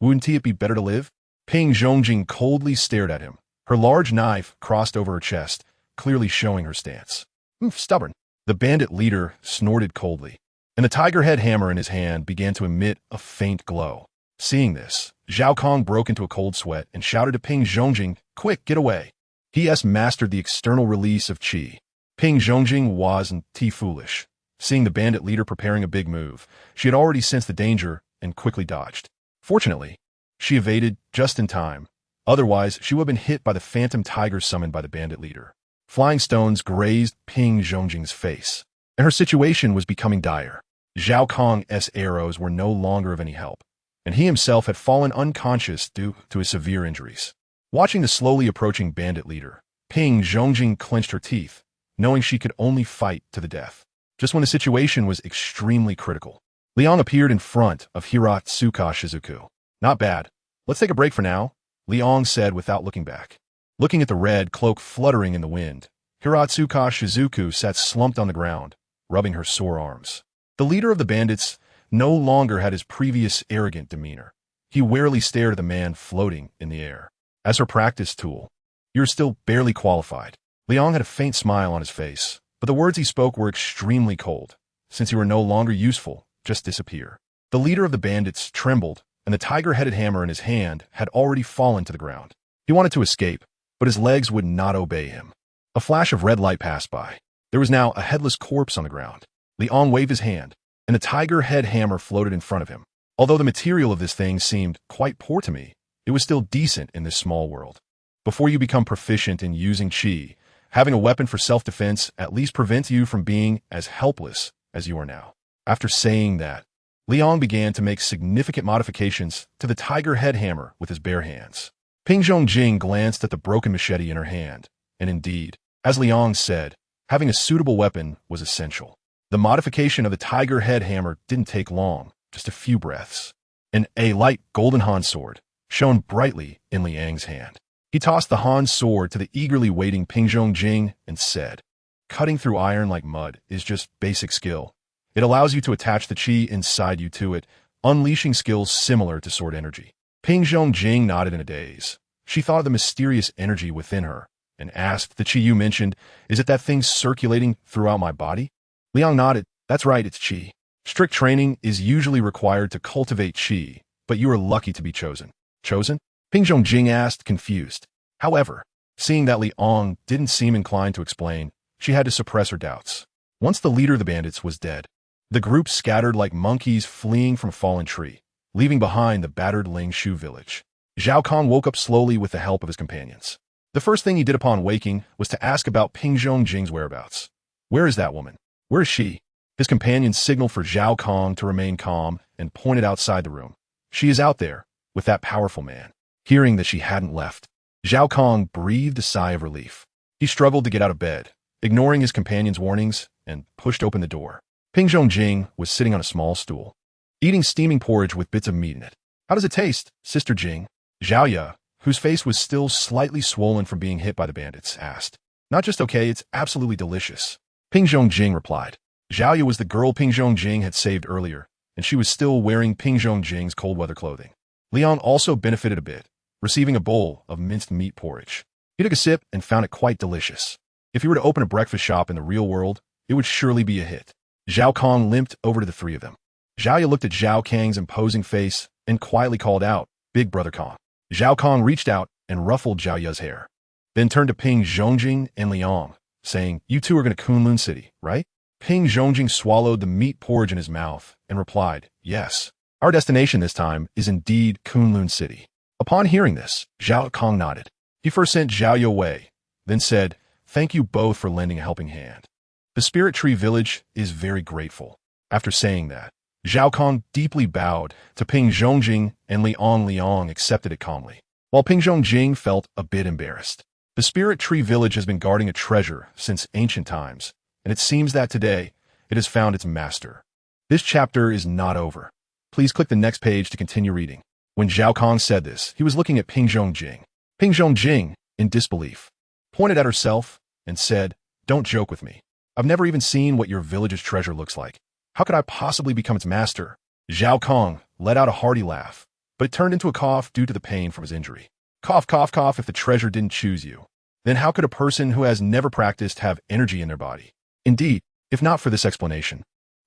Wouldn't it be better to live? Ping Zhongjing coldly stared at him, her large knife crossed over her chest, clearly showing her stance. Stubborn. The bandit leader snorted coldly, and the tiger head hammer in his hand began to emit a faint glow. Seeing this, Zhao Kong broke into a cold sweat and shouted to Ping Zhongjing, quick, get away. He mastered the external release of qi. Ping Zhongjing wasn't foolish. Seeing the bandit leader preparing a big move, she had already sensed the danger and quickly dodged. Fortunately, she evaded just in time. Otherwise, she would have been hit by the phantom tiger summoned by the bandit leader. Flying stones grazed Ping Zhongjing's face, and her situation was becoming dire. Zhao Kong's arrows were no longer of any help, and he himself had fallen unconscious due to his severe injuries. Watching the slowly approaching bandit leader, Ping Zhongjing clenched her teeth, knowing she could only fight to the death. Just when the situation was extremely critical, Liang appeared in front of Hiratsuka Shizuku. Not bad. Let's take a break for now, Liang said without looking back. Looking at the red cloak fluttering in the wind, Hiratsuka Shizuku sat slumped on the ground, rubbing her sore arms. The leader of the bandits no longer had his previous arrogant demeanor. He warily stared at the man floating in the air. As her practice tool, you're still barely qualified. Liang had a faint smile on his face, but the words he spoke were extremely cold. Since you were no longer useful, just disappear. The leader of the bandits trembled, and the tiger-headed hammer in his hand had already fallen to the ground. He wanted to escape, but his legs would not obey him. A flash of red light passed by. There was now a headless corpse on the ground. Liang waved his hand, and the tiger head hammer floated in front of him. Although the material of this thing seemed quite poor to me, it was still decent in this small world. Before you become proficient in using qi, having a weapon for self-defense at least prevents you from being as helpless as you are now. After saying that, Liang began to make significant modifications to the tiger head hammer with his bare hands. Ping Zhongjing glanced at the broken machete in her hand, and indeed, as Liang said, having a suitable weapon was essential. The modification of the tiger head hammer didn't take long, just a few breaths, and a light golden Han sword shone brightly in Liang's hand. He tossed the Han sword to the eagerly waiting Ping Zhongjing and said, cutting through iron like mud is just basic skill. It allows you to attach the qi inside you to it, unleashing skills similar to sword energy. Ping Zhongjing nodded in a daze. She thought of the mysterious energy within her and asked, the qi you mentioned, is it that thing circulating throughout my body? Liang nodded. That's right, it's qi. Strict training is usually required to cultivate qi, but you are lucky to be chosen. Chosen? Ping Zhongjing asked, confused. However, seeing that Li Ong didn't seem inclined to explain, she had to suppress her doubts. Once the leader of the bandits was dead, the group scattered like monkeys fleeing from a fallen tree, leaving behind the battered Lingshu village. Zhao Kong woke up slowly with the help of his companions. The first thing he did upon waking was to ask about Ping Zhongjing's whereabouts. Where is that woman? Where is she? His companions signaled for Zhao Kong to remain calm and pointed outside the room. She is out there, with that powerful man. Hearing that she hadn't left, Zhao Kong breathed a sigh of relief. He struggled to get out of bed, ignoring his companions' warnings, and pushed open the door. Ping Zhongjing was sitting on a small stool, eating steaming porridge with bits of meat in it. How does it taste, Sister Jing? Zhao Ye, whose face was still slightly swollen from being hit by the bandits, asked. Not just okay, it's absolutely delicious. Ping Zhongjing replied. Zhao Ye was the girl Ping Zhongjing had saved earlier, and she was still wearing Ping Zhongjing's cold weather clothing. Liang also benefited a bit, receiving a bowl of minced meat porridge. He took a sip and found it quite delicious. If he were to open a breakfast shop in the real world, it would surely be a hit. Zhao Kong limped over to the three of them. Zhao Ye looked at Zhao Kang's imposing face and quietly called out, Big Brother Kong. Zhao Kong reached out and ruffled Zhao Ye's hair, then turned to Ping Zhongjing and Liang, saying, You two are going to Kunlun City, right? Ping Zhongjing swallowed the meat porridge in his mouth and replied, Yes. Our destination this time is indeed Kunlun City. Upon hearing this, Zhao Kong nodded. He first sent Zhao Ye away, then said, Thank you both for lending a helping hand. The Spirit Tree Village is very grateful. After saying that, Zhao Kong deeply bowed to Ping Zhongjing, and Liang accepted it calmly, while Ping Zhongjing felt a bit embarrassed. The Spirit Tree Village has been guarding a treasure since ancient times, and it seems that today it has found its master. This chapter is not over. Please click the next page to continue reading. When Zhao Kong said this, he was looking at Ping Zhongjing. Ping Zhongjing, in disbelief, pointed at herself and said, Don't joke with me. I've never even seen what your village's treasure looks like. How could I possibly become its master? Zhao Kong let out a hearty laugh, but it turned into a cough due to the pain from his injury. Cough, cough, cough. If the treasure didn't choose you, then how could a person who has never practiced have energy in their body? Indeed, if not for this explanation,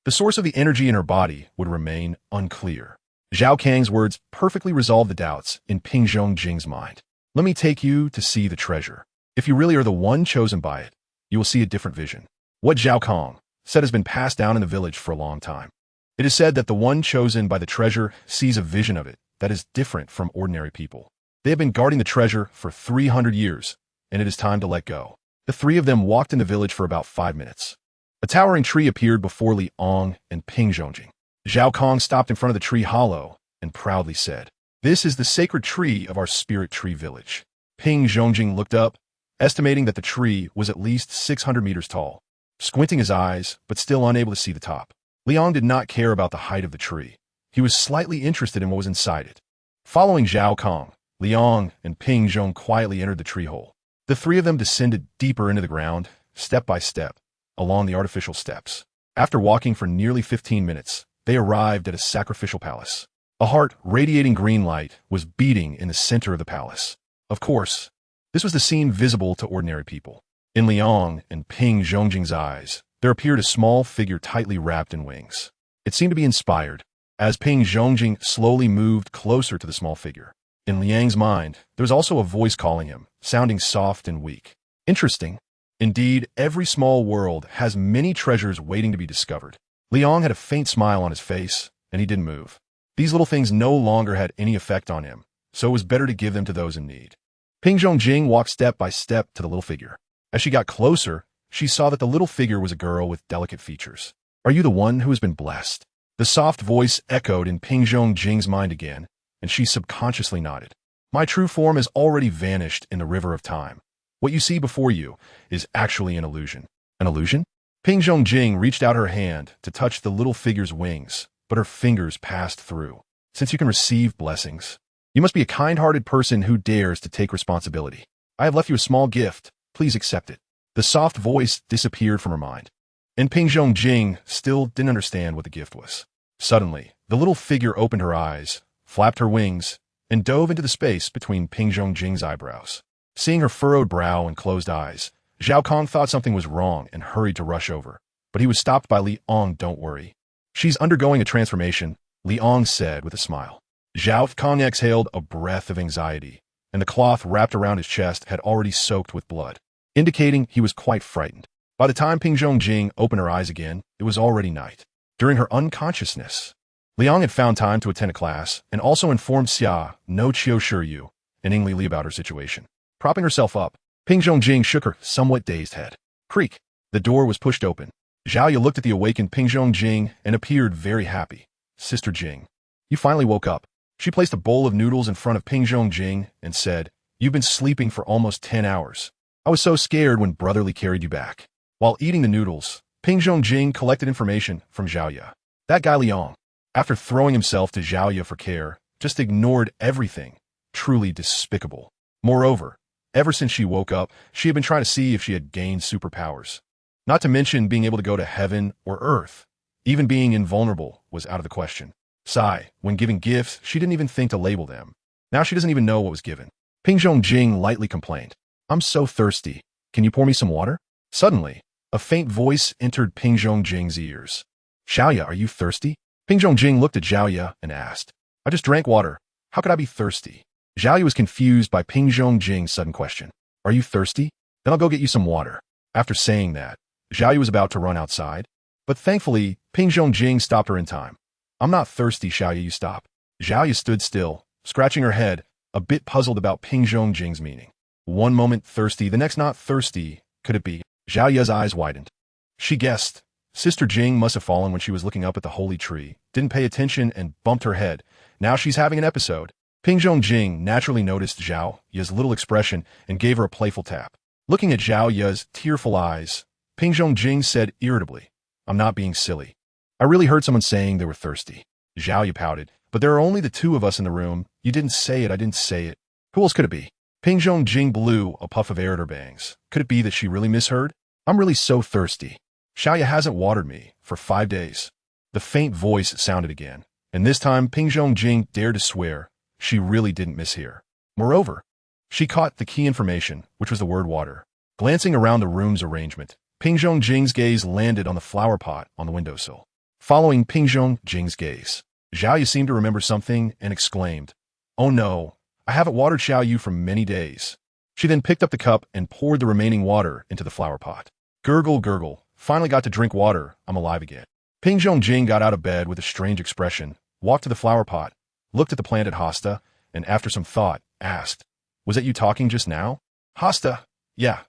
the source of the energy in her body would remain unclear. Zhao Kang's words perfectly resolved the doubts in Ping Zhongjing's mind. Let me take you to see the treasure. If you really are the one chosen by it, you will see a different vision. What Zhao Kong said has been passed down in the village for a long time. It is said that the one chosen by the treasure sees a vision of it that is different from ordinary people. They have been guarding the treasure for 300 years, and it is time to let go. The three of them walked in the village for about 5 minutes. A towering tree appeared before Li Ong and Ping Zhongjing. Zhao Kong stopped in front of the tree hollow and proudly said, This is the sacred tree of our Spirit Tree Village. Ping Zhongjing looked up, estimating that the tree was at least 600 meters tall, squinting his eyes, but still unable to see the top. Liang did not care about the height of the tree. He was slightly interested in what was inside it. Following Zhao Kong, Liang and Ping Zhong quietly entered the tree hole. The three of them descended deeper into the ground, step by step, along the artificial steps. After walking for nearly 15 minutes, they arrived at a sacrificial palace. A heart radiating green light was beating in the center of the palace. Of course, this was the scene visible to ordinary people. In Liang and Ping Zhongjing's eyes, there appeared a small figure tightly wrapped in wings. It seemed to be inspired, as Ping Zhongjing slowly moved closer to the small figure. In Liang's mind, there was also a voice calling him, sounding soft and weak. Interesting. Indeed, every small world has many treasures waiting to be discovered. Liang had a faint smile on his face, and he didn't move. These little things no longer had any effect on him, so it was better to give them to those in need. Ping Zhongjing walked step by step to the little figure. As she got closer, she saw that the little figure was a girl with delicate features. Are you the one who has been blessed? The soft voice echoed in Ping Zhongjing's mind again, and she subconsciously nodded. My true form has already vanished in the river of time. What you see before you is actually an illusion. An illusion? Ping Zhongjing reached out her hand to touch the little figure's wings, but her fingers passed through. Since you can receive blessings, you must be a kind-hearted person who dares to take responsibility. I have left you a small gift. Please accept it. The soft voice disappeared from her mind, and Ping Zhongjing still didn't understand what the gift was. Suddenly, the little figure opened her eyes, flapped her wings, and dove into the space between Ping Zhongjing's eyebrows. Seeing her furrowed brow and closed eyes, Zhao Kong thought something was wrong and hurried to rush over, but he was stopped by Li Ong. Don't worry. She's undergoing a transformation, Liang said with a smile. Zhao Kong exhaled a breath of anxiety, and the cloth wrapped around his chest had already soaked with blood, indicating he was quite frightened. By the time Ping Zhongjing opened her eyes again, it was already night. During her unconsciousness, Liang had found time to attend a class and also informed Xia no Qiu Shiyu and Ying Li about her situation. Propping herself up, Ping Zhongjing shook her somewhat dazed head. Creak. The door was pushed open. Zhao Ye looked at the awakened Ping Zhongjing and appeared very happy. Sister Jing, you finally woke up. She placed a bowl of noodles in front of Ping Zhongjing and said, You've been sleeping for almost 10 hours. I was so scared when Brotherly carried you back. While eating the noodles, Ping Zhongjing collected information from Zhao Ye. That guy Liang, after throwing himself to Zhao Ye for care, just ignored everything. Truly despicable. Moreover, ever since she woke up, she had been trying to see if she had gained superpowers. Not to mention being able to go to heaven or earth. Even being invulnerable was out of the question. Sigh, when giving gifts, she didn't even think to label them. Now she doesn't even know what was given. Ping Zhongjing lightly complained. I'm so thirsty. Can you pour me some water? Suddenly, a faint voice entered Ping Zhongjing's ears. Zhao Ye, are you thirsty? Ping Zhongjing looked at Zhao Ye and asked. I just drank water. How could I be thirsty? Zhao Ye was confused by Ping Zhongjing's sudden question. Are you thirsty? Then I'll go get you some water. After saying that, Zhao Ye was about to run outside, but thankfully, Ping Zhongjing stopped her in time. I'm not thirsty, Zhao Ye, you stop. Zhao Ye stood still, scratching her head, a bit puzzled about Ping Zhongjing's meaning. One moment thirsty, the next not thirsty. Could it be? Zhao Ye's eyes widened. She guessed. Sister Jing must have fallen when she was looking up at the holy tree, didn't pay attention and bumped her head. Now she's having an episode. Ping Zhongjing naturally noticed Zhao Ye's little expression and gave her a playful tap. Looking at Zhao Ye's tearful eyes, Ping Zhongjing said irritably, I'm not being silly. I really heard someone saying they were thirsty. Zhao Ye pouted, but there are only the two of us in the room. You didn't say it, I didn't say it. Who else could it be? Ping Zhongjing blew a puff of air at her bangs. Could it be that she really misheard? I'm really so thirsty. Zhao Ye hasn't watered me for 5 days. The faint voice sounded again, and this time Ping Zhongjing dared to swear she really didn't mishear. Moreover, she caught the key information, which was the word water. Glancing around the room's arrangement, Ping Zhongjing's gaze landed on the flower pot on the windowsill. Following Ping Zhongjing's gaze, Zhao Ye seemed to remember something and exclaimed, Oh no, I haven't watered Zhao Yu for many days. She then picked up the cup and poured the remaining water into the flower pot. Gurgle, gurgle, finally got to drink water, I'm alive again. Ping Zhongjing got out of bed with a strange expression, walked to the flower pot, looked at the plant at Hasta, and after some thought, asked, Was that you talking just now? Hasta, yeah,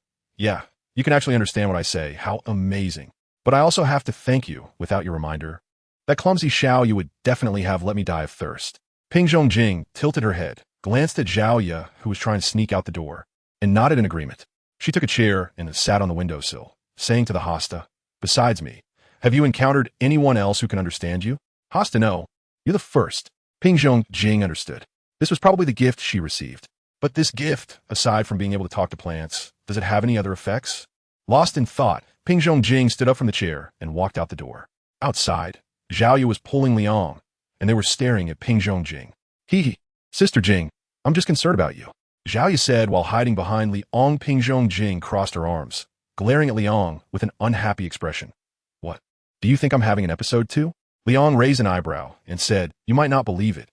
you can actually understand what I say, how amazing. But I also have to thank you, without your reminder. That clumsy Zhao Ye would definitely have let me die of thirst. Ping Zhongjing tilted her head, glanced at Zhao Ye, who was trying to sneak out the door, and nodded in agreement. She took a chair and sat on the windowsill, saying to the Hasta, Besides me, have you encountered anyone else who can understand you? Hasta, no. You're the first. Ping Zhongjing understood. This was probably the gift she received. But this gift, aside from being able to talk to plants, does it have any other effects? Lost in thought, Ping Zhongjing stood up from the chair and walked out the door. Outside, Zhao Ye was pulling Liang, and they were staring at Ping Zhongjing. Hee, Sister Jing, I'm just concerned about you. Zhao Ye said while hiding behind Liang. Ping Zhongjing crossed her arms, glaring at Liang with an unhappy expression. What? Do you think I'm having an episode too? Liang raised an eyebrow and said, You might not believe it,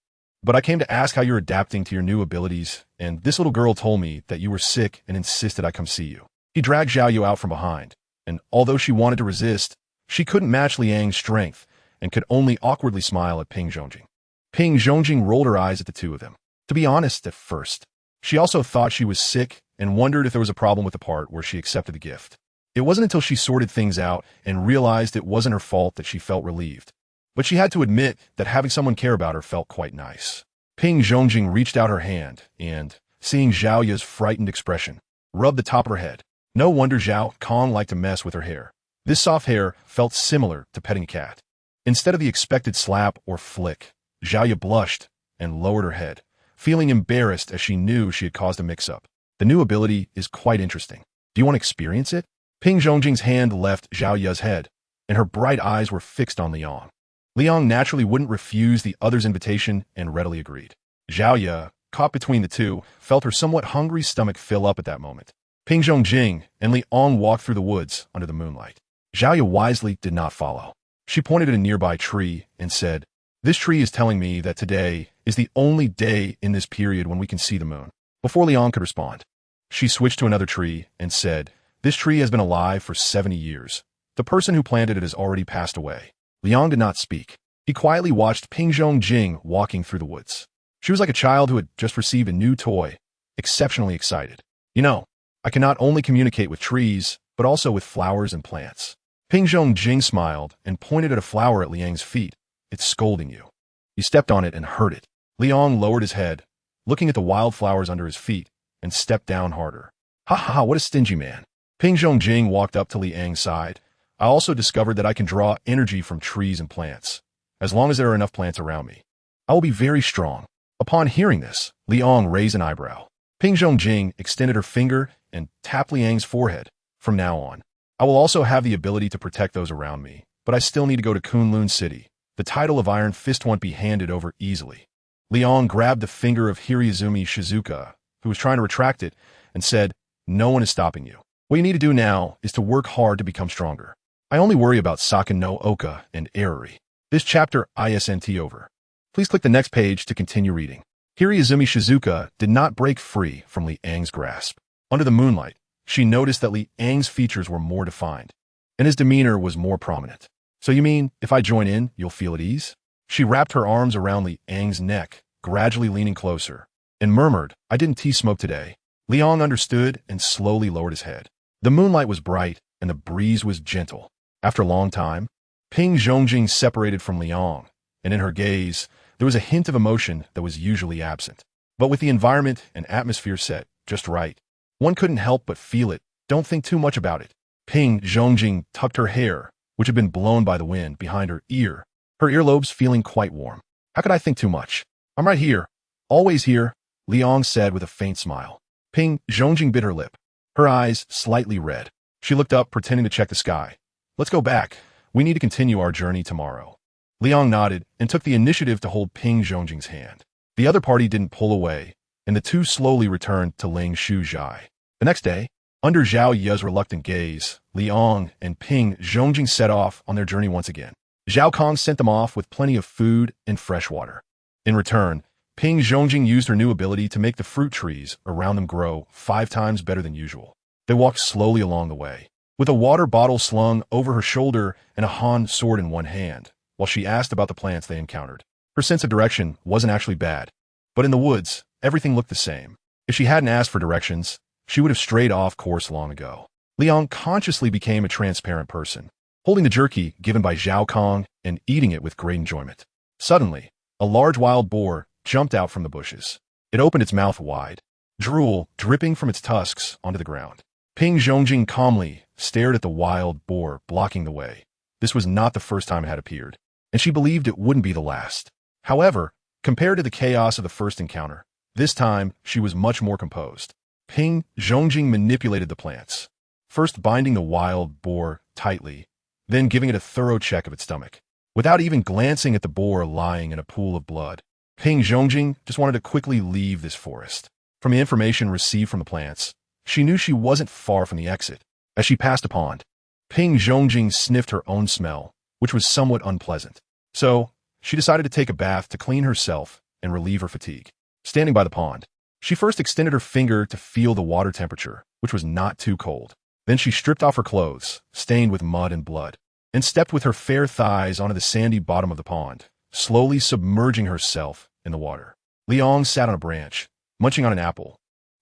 but I came to ask how you're adapting to your new abilities, and this little girl told me that you were sick and insisted I come see you. He dragged Zhao Ye out from behind, and although she wanted to resist, she couldn't match Liang's strength and could only awkwardly smile at Ping Zhongjing. Ping Zhongjing rolled her eyes at the two of them. To be honest, at first, she also thought she was sick and wondered if there was a problem with the part where she accepted the gift. It wasn't until she sorted things out and realized it wasn't her fault that she felt relieved. But she had to admit that having someone care about her felt quite nice. Ping Zhongjing reached out her hand and, seeing Zhao Ye's frightened expression, rubbed the top of her head. No wonder Zhao Kong liked to mess with her hair. This soft hair felt similar to petting a cat. Instead of the expected slap or flick, Zhao Ye blushed and lowered her head, feeling embarrassed as she knew she had caused a mix-up. The new ability is quite interesting. Do you want to experience it? Ping Zhongjing's hand left Zhao Ye's head, and her bright eyes were fixed on Liang. Liang naturally wouldn't refuse the other's invitation and readily agreed. Zhao Ye, caught between the two, felt her somewhat hungry stomach fill up at that moment. Ping Zhongjing and Liang walked through the woods under the moonlight. Zhao Ye wisely did not follow. She pointed at a nearby tree and said, "This tree is telling me that today is the only day in this period when we can see the moon." Before Liang could respond, she switched to another tree and said, "This tree has been alive for 70 years. The person who planted it has already passed away." Liang did not speak. He quietly watched Ping Zhongjing walking through the woods. She was like a child who had just received a new toy, exceptionally excited. "You know, I can not only communicate with trees, but also with flowers and plants." Ping Zhongjing smiled and pointed at a flower at Liang's feet. "It's scolding you." He stepped on it and hurt it. Liang lowered his head, looking at the wildflowers under his feet, and stepped down harder. "Ha ha, what a stingy man." Ping Zhongjing walked up to Liang's side. "I also discovered that I can draw energy from trees and plants, as long as there are enough plants around me. I will be very strong." Upon hearing this, Liang raised an eyebrow. Ping Zhongjing extended her finger and tapped Liang's forehead. "From now on, I will also have the ability to protect those around me, but I still need to go to Kunlun City. The title of Iron Fist won't be handed over easily." Liang grabbed the finger of Hiraizumi Shizuka, who was trying to retract it, and said, "No one is stopping you. What you need to do now is to work hard to become stronger. I only worry about Saken no Oka and Eriri." This chapter isn't over. Please click the next page to continue reading. Hiraizumi Shizuka did not break free from Liang's grasp. Under the moonlight, she noticed that Liang's features were more defined, and his demeanor was more prominent. "So you mean, if I join in, you'll feel at ease?" She wrapped her arms around Liang's neck, gradually leaning closer, and murmured, "I didn't tea smoke today." Liang understood and slowly lowered his head. The moonlight was bright, and the breeze was gentle. After a long time, Ping Zhongjing separated from Liang, and in her gaze, there was a hint of emotion that was usually absent. But with the environment and atmosphere set just right, one couldn't help but feel it. "Don't think too much about it." Ping Zhongjing tucked her hair, which had been blown by the wind, behind her earlobes feeling quite warm. "How could I think too much? I'm right here, always here," Liang said with a faint smile. Ping Zhongjing bit her lip, her eyes slightly red. She looked up, pretending to check the sky. "Let's go back. We need to continue our journey tomorrow." Liang nodded and took the initiative to hold Ping Zhongjing's hand. The other party didn't pull away, and the two slowly returned to Ling Shuzhai. The next day, under Zhao Ye's reluctant gaze, Liang and Ping Zhongjing set off on their journey once again. Zhao Kong sent them off with plenty of food and fresh water. In return, Ping Zhongjing used her new ability to make the fruit trees around them grow 5 times better than usual. They walked slowly along the way, with a water bottle slung over her shoulder and a Han sword in one hand, while she asked about the plants they encountered. Her sense of direction wasn't actually bad, but in the woods, everything looked the same. If she hadn't asked for directions, she would have strayed off course long ago. Liang consciously became a transparent person, holding the jerky given by Zhao Kong and eating it with great enjoyment. Suddenly, a large wild boar jumped out from the bushes. It opened its mouth wide, drool dripping from its tusks onto the ground. Ping Zhongjing calmly stared at the wild boar blocking the way. This was not the first time it had appeared, and she believed it wouldn't be the last. However, compared to the chaos of the first encounter, this time she was much more composed. Ping Zhongjing manipulated the plants, first binding the wild boar tightly, then giving it a thorough check of its stomach. Without even glancing at the boar lying in a pool of blood, Ping Zhongjing just wanted to quickly leave this forest. From the information received from the plants, she knew she wasn't far from the exit. As she passed a pond, Ping Zhongjing sniffed her own smell, which was somewhat unpleasant. So, she decided to take a bath to clean herself and relieve her fatigue. Standing by the pond, she first extended her finger to feel the water temperature, which was not too cold. Then she stripped off her clothes, stained with mud and blood, and stepped with her fair thighs onto the sandy bottom of the pond, slowly submerging herself in the water. Liang sat on a branch, munching on an apple,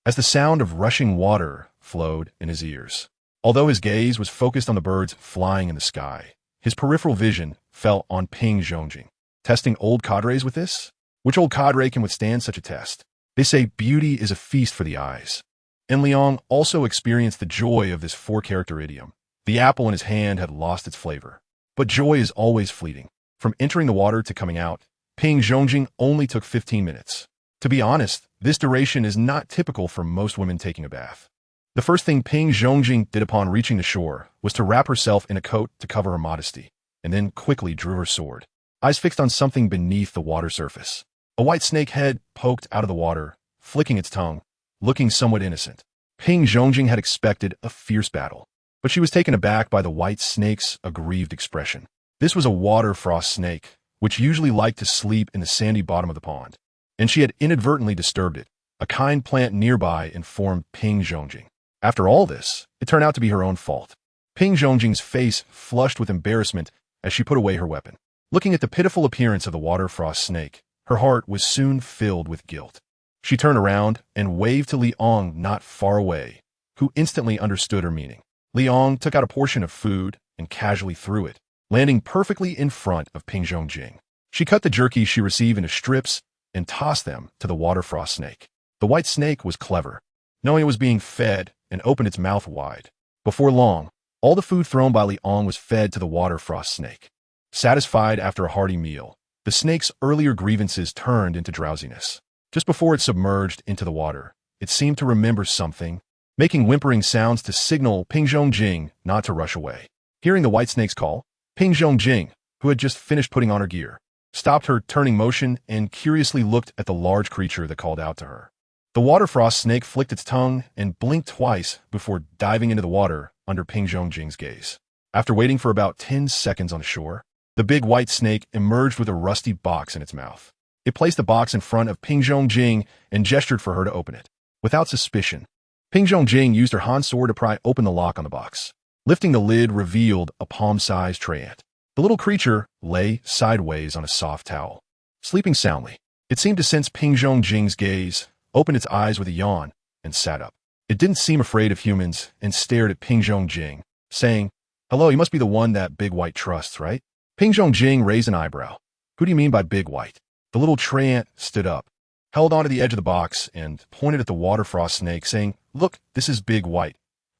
as the sound of rushing water flowed in his ears. Although his gaze was focused on the birds flying in the sky, his peripheral vision fell on Ping Zhongjing. Testing old cadres with this? Which old cadre can withstand such a test? They say beauty is a feast for the eyes. And Liang also experienced the joy of this 4-character idiom. The apple in his hand had lost its flavor. But joy is always fleeting. From entering the water to coming out, Ping Zhongjing only took 15 minutes. To be honest, this duration is not typical for most women taking a bath. The first thing Ping Zhongjing did upon reaching the shore was to wrap herself in a coat to cover her modesty, and then quickly drew her sword, eyes fixed on something beneath the water surface. A white snake head poked out of the water, flicking its tongue, looking somewhat innocent. Ping Zhongjing had expected a fierce battle, but she was taken aback by the white snake's aggrieved expression. This was a water frost snake, which usually liked to sleep in the sandy bottom of the pond, and she had inadvertently disturbed it. A kind plant nearby informed Ping Zhongjing. After all this, it turned out to be her own fault. Ping Zhongjing's face flushed with embarrassment as she put away her weapon. Looking at the pitiful appearance of the water frost snake, her heart was soon filled with guilt. She turned around and waved to Liang not far away, who instantly understood her meaning. Liang took out a portion of food and casually threw it, landing perfectly in front of Ping Zhongjing. She cut the jerky she received into strips and tossed them to the water frost snake. The white snake was clever, knowing it was being fed, and opened its mouth wide. Before long, all the food thrown by Liang was fed to the water frost snake. Satisfied after a hearty meal, the snake's earlier grievances turned into drowsiness. Just before it submerged into the water, it seemed to remember something, making whimpering sounds to signal Ping Zhongjing not to rush away. Hearing the white snake's call, Ping Zhongjing, who had just finished putting on her gear, stopped her turning motion and curiously looked at the large creature that called out to her. The water frost snake flicked its tongue and blinked twice before diving into the water under Ping Zhongjing's gaze. After waiting for about 10 seconds on the shore, the big white snake emerged with a rusty box in its mouth. It placed the box in front of Ping Zhongjing and gestured for her to open it. Without suspicion, Ping Zhongjing used her Han sword to pry open the lock on the box. Lifting the lid revealed a palm-sized tray ant. The little creature lay sideways on a soft towel, sleeping soundly. It seemed to sense Ping Zhongjing's gaze, opened its eyes with a yawn, and sat up. It didn't seem afraid of humans and stared at Ping Zhongjing, saying, "Hello, you must be the one that Big White trusts, right?" Ping Zhongjing raised an eyebrow. "Who do you mean by Big White?" The little tray ant stood up, held onto the edge of the box, and pointed at the water frost snake, saying, "Look, this is Big White.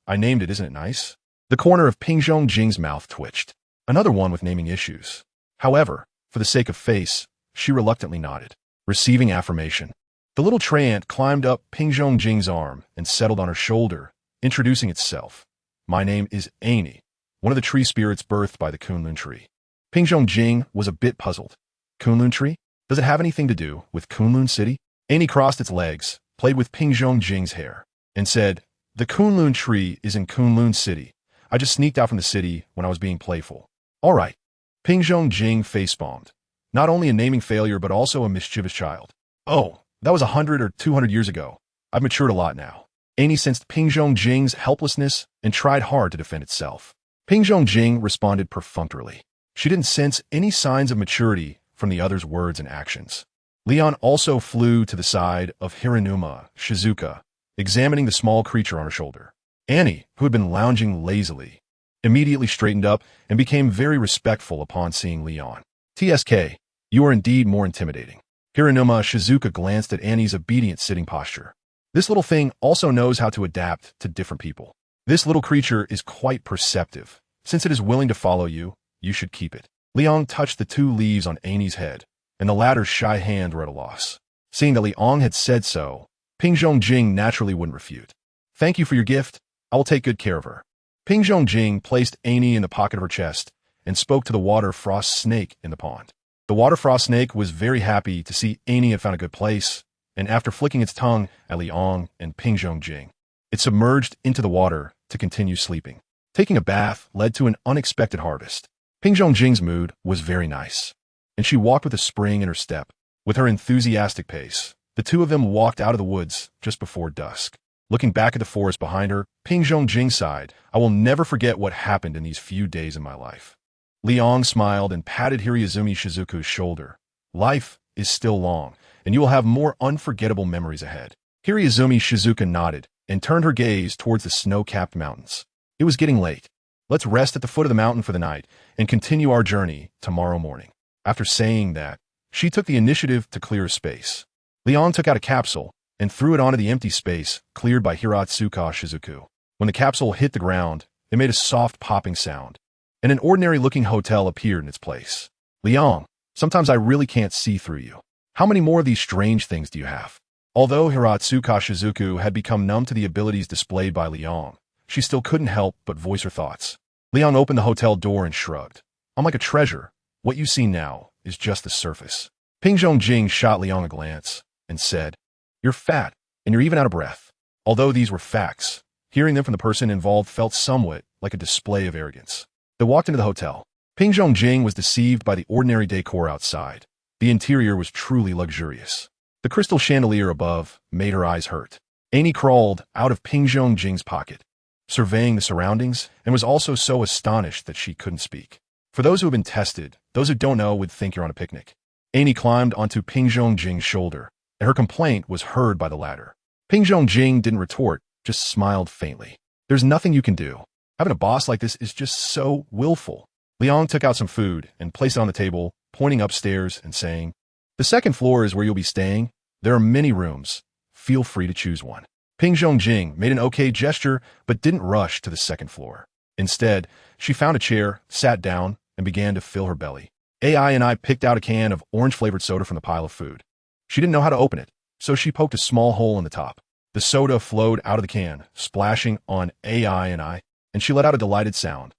I named it, isn't it nice?" The corner of Ping Zhongjing's mouth twitched. Another one with naming issues. However, for the sake of face, she reluctantly nodded, receiving affirmation. The little tray ant climbed up Ping Zhongjing's arm and settled on her shoulder, introducing itself. "My name is Accompany, one of the tree spirits birthed by the Kunlun tree." Ping Zhongjing was a bit puzzled. Kunlun tree? Does it have anything to do with Kunlun City? Accompany crossed its legs, played with Ping Zhongjing's hair, and said, "The Kunlun tree is in Kunlun City. I just sneaked out from the city when I was being playful." "All right." Ping Zhongjing facepalmed. Not only a naming failure, but also a mischievous child. "Oh, that was 100 or 200 years ago. I've matured a lot now." Accompany sensed Ping Zhongjing's helplessness and tried hard to defend itself. Ping Zhongjing responded perfunctorily. She didn't sense any signs of maturity from the other's words and actions. Leon also flew to the side of Hiranuma Shizuka, examining the small creature on her shoulder. Annie, who had been lounging lazily, immediately straightened up and became very respectful upon seeing Leon. "TSK, you are indeed more intimidating." Hiranuma Shizuka glanced at Annie's obedient sitting posture. "This little thing also knows how to adapt to different people. This little creature is quite perceptive. Since it is willing to follow you, you should keep it." Liang touched the 2 leaves on Annie's head, and the latter's shy hand were at a loss. Seeing that Liang had said so, Ping Zhongjing naturally wouldn't refute. "Thank you for your gift. I will take good care of her." Ping Zhongjing placed Annie in the pocket of her chest and spoke to the water frost snake in the pond. The water frost snake was very happy to see Annie had found a good place, and after flicking its tongue at Liang and Ping Zhongjing, it submerged into the water to continue sleeping. Taking a bath led to an unexpected harvest. Ping Zhongjing's mood was very nice, and she walked with a spring in her step. With her enthusiastic pace, the 2 of them walked out of the woods just before dusk. Looking back at the forest behind her, Ping Zhongjing sighed, "I will never forget what happened in these few days in my life." Liang smiled and patted Hiryuzumi Shizuku's shoulder. "Life is still long, and you will have more unforgettable memories ahead." Hiryuzumi Shizuka nodded and turned her gaze towards the snow-capped mountains. It was getting late. "Let's rest at the foot of the mountain for the night and continue our journey tomorrow morning." After saying that, she took the initiative to clear a space. Liang took out a capsule and threw it onto the empty space cleared by Hiratsuka Shizuku. When the capsule hit the ground, it made a soft popping sound, and an ordinary-looking hotel appeared in its place. "Liang, sometimes I really can't see through you. How many more of these strange things do you have?" Although Hiratsuka Shizuku had become numb to the abilities displayed by Liang, she still couldn't help but voice her thoughts. Liang opened the hotel door and shrugged. "I'm like a treasure. What you see now is just the surface." Ping Zhongjing shot Liang a glance and said, "You're fat, and you're even out of breath." Although these were facts, hearing them from the person involved felt somewhat like a display of arrogance. They walked into the hotel. Ping Zhongjing was deceived by the ordinary decor outside. The interior was truly luxurious. The crystal chandelier above made her eyes hurt. Annie crawled out of Ping Zhongjing's pocket, surveying the surroundings, and was also so astonished that she couldn't speak. For those who have been tested, those who don't know would think you're on a picnic. Annie climbed onto Ping Zhongjing's shoulder, and her complaint was heard by the latter. Ping Zhongjing didn't retort, just smiled faintly. There's nothing you can do. Having a boss like this is just so willful. Liang took out some food and placed it on the table, pointing upstairs and saying, "The second floor is where you'll be staying. There are many rooms. Feel free to choose one." Ping Zhongjing made an okay gesture, but didn't rush to the second floor. Instead, she found a chair, sat down, and began to fill her belly. AI and I picked out a can of orange-flavored soda from the pile of food. She didn't know how to open it, so she poked a small hole in the top. The soda flowed out of the can, splashing on AI and I, and she let out a delighted sound.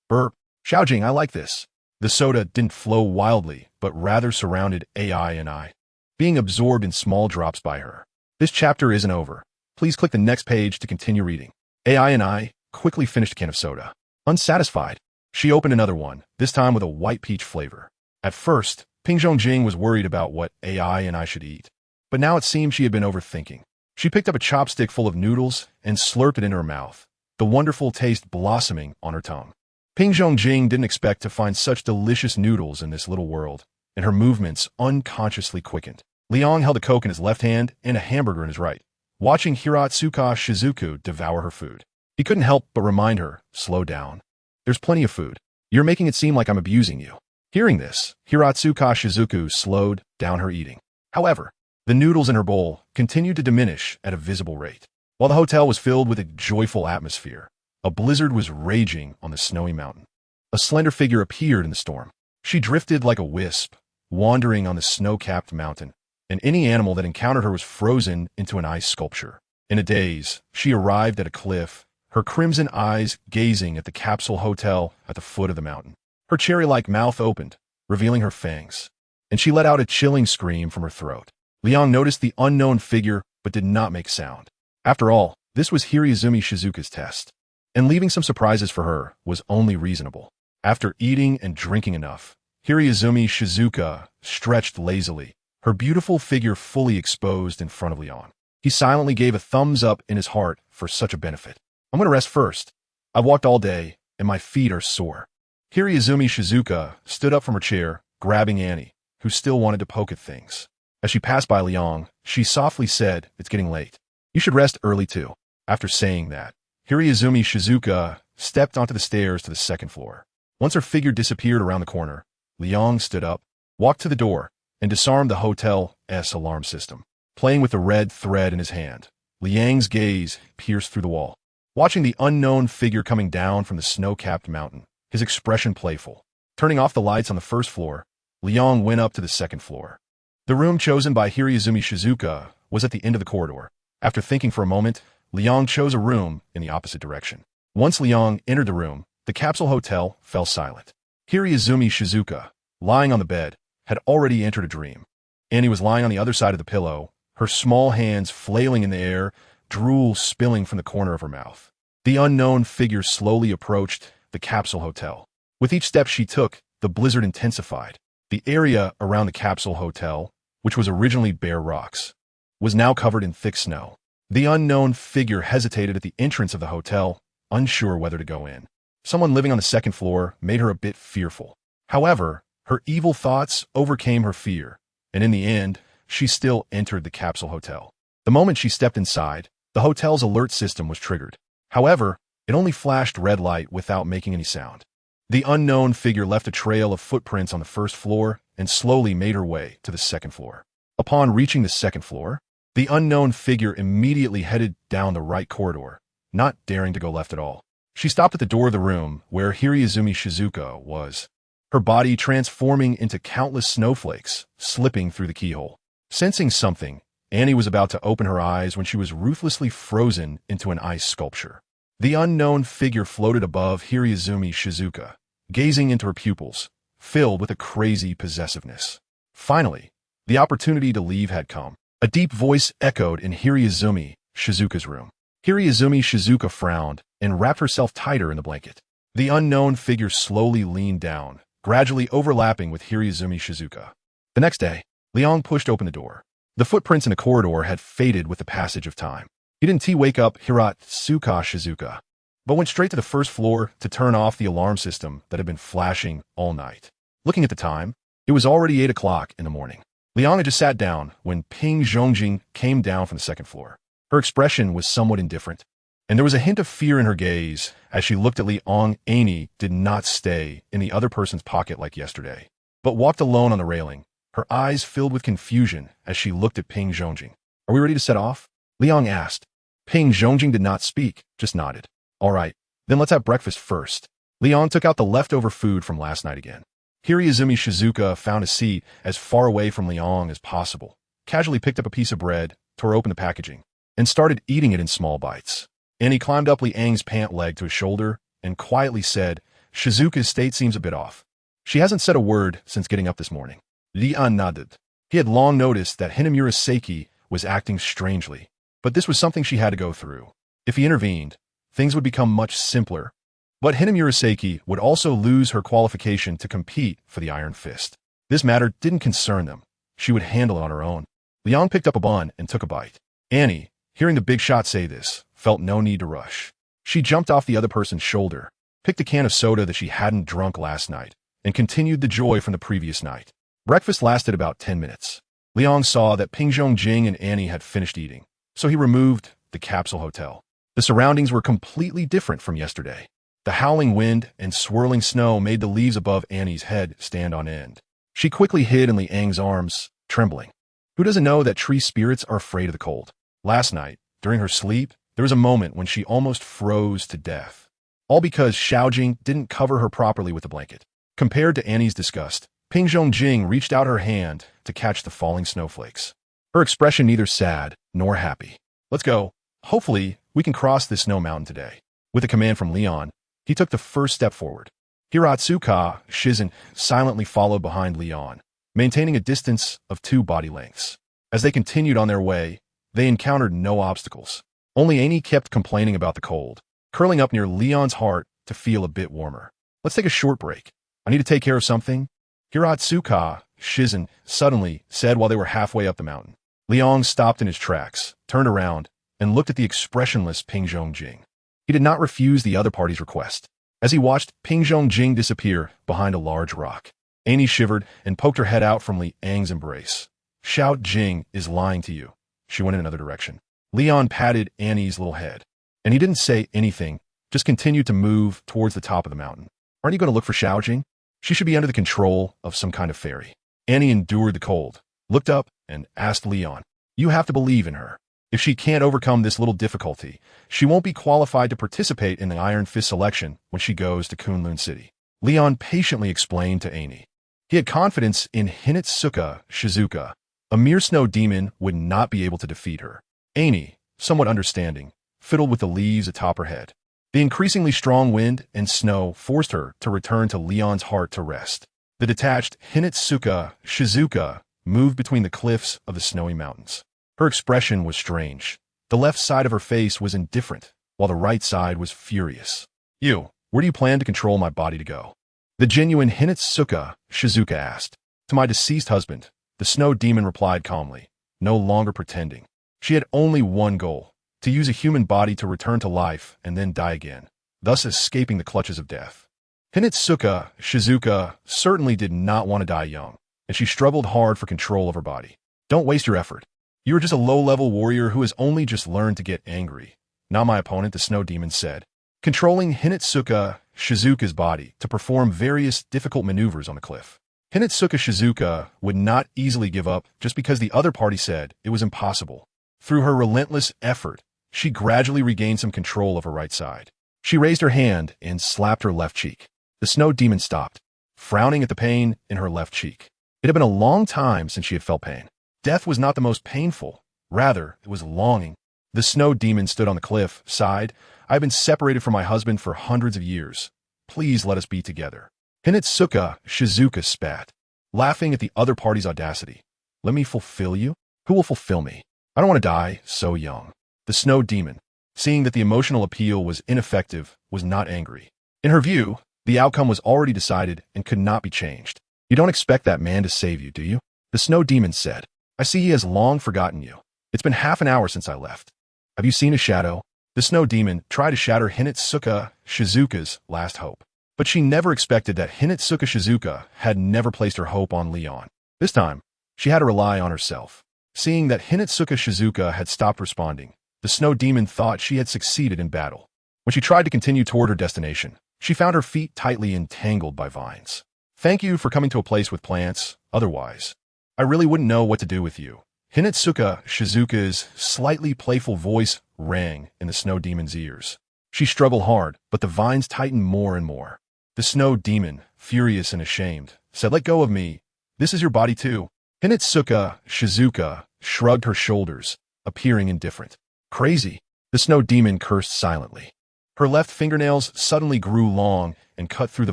Burp. Xiaojing, I like this. The soda didn't flow wildly, but rather surrounded AI and I, being absorbed in small drops by her. This chapter isn't over. Please click the next page to continue reading. AI and I quickly finished a can of soda. Unsatisfied, she opened another one, this time with a white peach flavor. At first, Ping Zhongjing was worried about what AI and I should eat, but now it seemed she had been overthinking. She picked up a chopstick full of noodles and slurped it into her mouth, the wonderful taste blossoming on her tongue. Ping Zhongjing didn't expect to find such delicious noodles in this little world, and her movements unconsciously quickened. Liang held a Coke in his left hand and a hamburger in his right, watching Hiratsuka Shizuku devour her food. He couldn't help but remind her, slow down. There's plenty of food. You're making it seem like I'm abusing you. Hearing this, Hiratsuka Shizuku slowed down her eating. However, the noodles in her bowl continued to diminish at a visible rate. While the hotel was filled with a joyful atmosphere, a blizzard was raging on the snowy mountain. A slender figure appeared in the storm. She drifted like a wisp, wandering on the snow-capped mountain, and any animal that encountered her was frozen into an ice sculpture. In a daze, she arrived at a cliff, her crimson eyes gazing at the capsule hotel at the foot of the mountain. Her cherry-like mouth opened, revealing her fangs, and she let out a chilling scream from her throat. Liang noticed the unknown figure but did not make sound. After all, this was Hiroizumi Shizuka's test, and leaving some surprises for her was only reasonable. After eating and drinking enough, Hiroizumi Shizuka stretched lazily, her beautiful figure fully exposed in front of Liang. He silently gave a thumbs up in his heart for such a benefit. I'm going to rest first. I've walked all day, and my feet are sore. Hiroizumi Shizuka stood up from her chair, grabbing Annie, who still wanted to poke at things. As she passed by Liang, she softly said, "It's getting late. You should rest early too." After saying that, Hiroizumi Shizuka stepped onto the stairs to the second floor. Once her figure disappeared around the corner, Liang stood up, walked to the door, and disarmed the hotel's alarm system. Playing with the red thread in his hand, Liang's gaze pierced through the wall. Watching the unknown figure coming down from the snow-capped mountain, his expression playful. Turning off the lights on the first floor, Liang went up to the second floor. The room chosen by Hiroizumi Shizuka was at the end of the corridor. After thinking for a moment, Liang chose a room in the opposite direction. Once Liang entered the room, the capsule hotel fell silent. Hiroizumi Shizuka, lying on the bed, had already entered a dream. Annie was lying on the other side of the pillow, her small hands flailing in the air, drool spilling from the corner of her mouth. The unknown figure slowly approached the capsule hotel. With each step she took, the blizzard intensified. The area around the capsule hotel, which was originally bare rocks, was now covered in thick snow. The unknown figure hesitated at the entrance of the hotel, unsure whether to go in. Someone living on the second floor made her a bit fearful. However, her evil thoughts overcame her fear, and in the end, she still entered the capsule hotel. The moment she stepped inside, the hotel's alert system was triggered. However, it only flashed red light without making any sound. The unknown figure left a trail of footprints on the first floor and slowly made her way to the second floor. Upon reaching the second floor, the unknown figure immediately headed down the right corridor, not daring to go left at all. She stopped at the door of the room where Hiroizumi Shizuka was, her body transforming into countless snowflakes, slipping through the keyhole. Sensing something, Annie was about to open her eyes when she was ruthlessly frozen into an ice sculpture. The unknown figure floated above Hiroizumi Shizuka, gazing into her pupils, filled with a crazy possessiveness. Finally, the opportunity to leave had come. A deep voice echoed in Hiroizumi Shizuka's room. Hiroizumi Shizuka frowned and wrapped herself tighter in the blanket. The unknown figure slowly leaned down, gradually overlapping with Hiraizumi Shizuka. The next day, Liang pushed open the door. The footprints in the corridor had faded with the passage of time. He didn't wake up Hiratsuka Shizuka, but went straight to the first floor to turn off the alarm system that had been flashing all night. Looking at the time, it was already 8 o'clock in the morning. Liang had just sat down when Ping Zhongjing came down from the second floor. Her expression was somewhat indifferent, and there was a hint of fear in her gaze as she looked at Liang. Annie did not stay in the other person's pocket like yesterday, but walked alone on the railing, her eyes filled with confusion as she looked at Ping Zhongjing. "Are we ready to set off?" Liang asked. Ping Zhongjing did not speak, just nodded. "All right, then let's have breakfast first." Liang took out the leftover food from last night again. Hiraizumi Shizuka found a seat as far away from Liang as possible, casually picked up a piece of bread, tore open the packaging, and started eating it in small bites. Annie climbed up Liang's pant leg to his shoulder and quietly said, "Shizuka's state seems a bit off. She hasn't said a word since getting up this morning." Liang nodded. He had long noticed that Hinamura Seiki was acting strangely, but this was something she had to go through. If he intervened, things would become much simpler. But Hinamura Seiki would also lose her qualification to compete for the Iron Fist. This matter didn't concern them. She would handle it on her own. Liang picked up a bun and took a bite. Annie, hearing the big shot say this, felt no need to rush. She jumped off the other person's shoulder, picked a can of soda that she hadn't drunk last night, and continued the joy from the previous night. Breakfast lasted about 10 minutes. Liang saw that Ping Zhongjing and Annie had finished eating, so he removed the capsule hotel. The surroundings were completely different from yesterday. The howling wind and swirling snow made the leaves above Annie's head stand on end. She quickly hid in Liang's arms, trembling. Who doesn't know that tree spirits are afraid of the cold? Last night, during her sleep, there was a moment when she almost froze to death. All because Xiaojing didn't cover her properly with a blanket. Compared to Annie's disgust, Ping Zhongjing reached out her hand to catch the falling snowflakes. Her expression neither sad nor happy. "Let's go. Hopefully, we can cross this snow mountain today." With a command from Liang, he took the first step forward. Hiratsuka Shizen silently followed behind Liang, maintaining a distance of 2 body lengths. As they continued on their way, they encountered no obstacles. Only Annie kept complaining about the cold, curling up near Liang's heart to feel a bit warmer. "Let's take a short break. I need to take care of something," Hiratsuka Shizen suddenly said while they were halfway up the mountain. Liang stopped in his tracks, turned around, and looked at the expressionless Ping Zhongjing. He did not refuse the other party's request. As he watched Ping Zhongjing disappear behind a large rock, Annie shivered and poked her head out from Liang's embrace. "Xiao Jing is lying to you." She went in another direction. Liang patted Annie's little head, and he didn't say anything, just continued to move towards the top of the mountain. "Aren't you going to look for Xiaojing? She should be under the control of some kind of fairy." Annie endured the cold, looked up, and asked Liang, "You have to believe in her. If she can't overcome this little difficulty, she won't be qualified to participate in the Iron Fist selection when she goes to Kunlun City." Liang patiently explained to Annie. He had confidence in Hinatsuka Shizuka. A mere snow demon would not be able to defeat her. Annie, somewhat understanding, fiddled with the leaves atop her head. The increasingly strong wind and snow forced her to return to Liang's heart to rest. The detached Hinatsuka Shizuka moved between the cliffs of the snowy mountains. Her expression was strange. The left side of her face was indifferent, while the right side was furious. Where do you plan to control my body to go?" The genuine Hinatsuka Shizuka asked. "To my deceased husband," the snow demon replied calmly, no longer pretending. She had only one goal: to use a human body to return to life and then die again, thus escaping the clutches of death. Hinatsuka Shizuka certainly did not want to die young, and she struggled hard for control of her body. "Don't waste your effort. You are just a low-level warrior who has only just learned to get angry. Not my opponent," the snow demon said, controlling Hinatsuka Shizuka's body to perform various difficult maneuvers on the cliff. Hinatsuka Shizuka would not easily give up just because the other party said it was impossible. Through her relentless effort, she gradually regained some control of her right side. She raised her hand and slapped her left cheek. The snow demon stopped, frowning at the pain in her left cheek. It had been a long time since she had felt pain. Death was not the most painful. Rather, it was longing. The snow demon stood on the cliff, sighed. "I have been separated from my husband for hundreds of years. Please let us be together." Hinatsuka Shizuka spat, laughing at the other party's audacity. "Let me fulfill you? Who will fulfill me? I don't want to die so young." The snow demon, seeing that the emotional appeal was ineffective, was not angry. In her view, the outcome was already decided and could not be changed. You don't expect that man to save you, do you? The snow demon said. I see he has long forgotten you. It's been half an hour since I left. Have you seen a shadow? The snow demon tried to shatter Hinatsuka Shizuka's last hope. But she never expected that Hinatsuka Shizuka had never placed her hope on Leon. This time, she had to rely on herself. Seeing that Hinatsuka Shizuka had stopped responding, the snow demon thought she had succeeded in battle. When she tried to continue toward her destination, she found her feet tightly entangled by vines. Thank you for coming to a place with plants, otherwise I really wouldn't know what to do with you. Hinatsuka Shizuka's slightly playful voice rang in the snow demon's ears. She struggled hard, but the vines tightened more and more. The snow demon, furious and ashamed, said, "Let go of me. This is your body too." Hinatsuka Shizuka shrugged her shoulders, appearing indifferent. Crazy. The snow demon cursed silently. Her left fingernails suddenly grew long and cut through the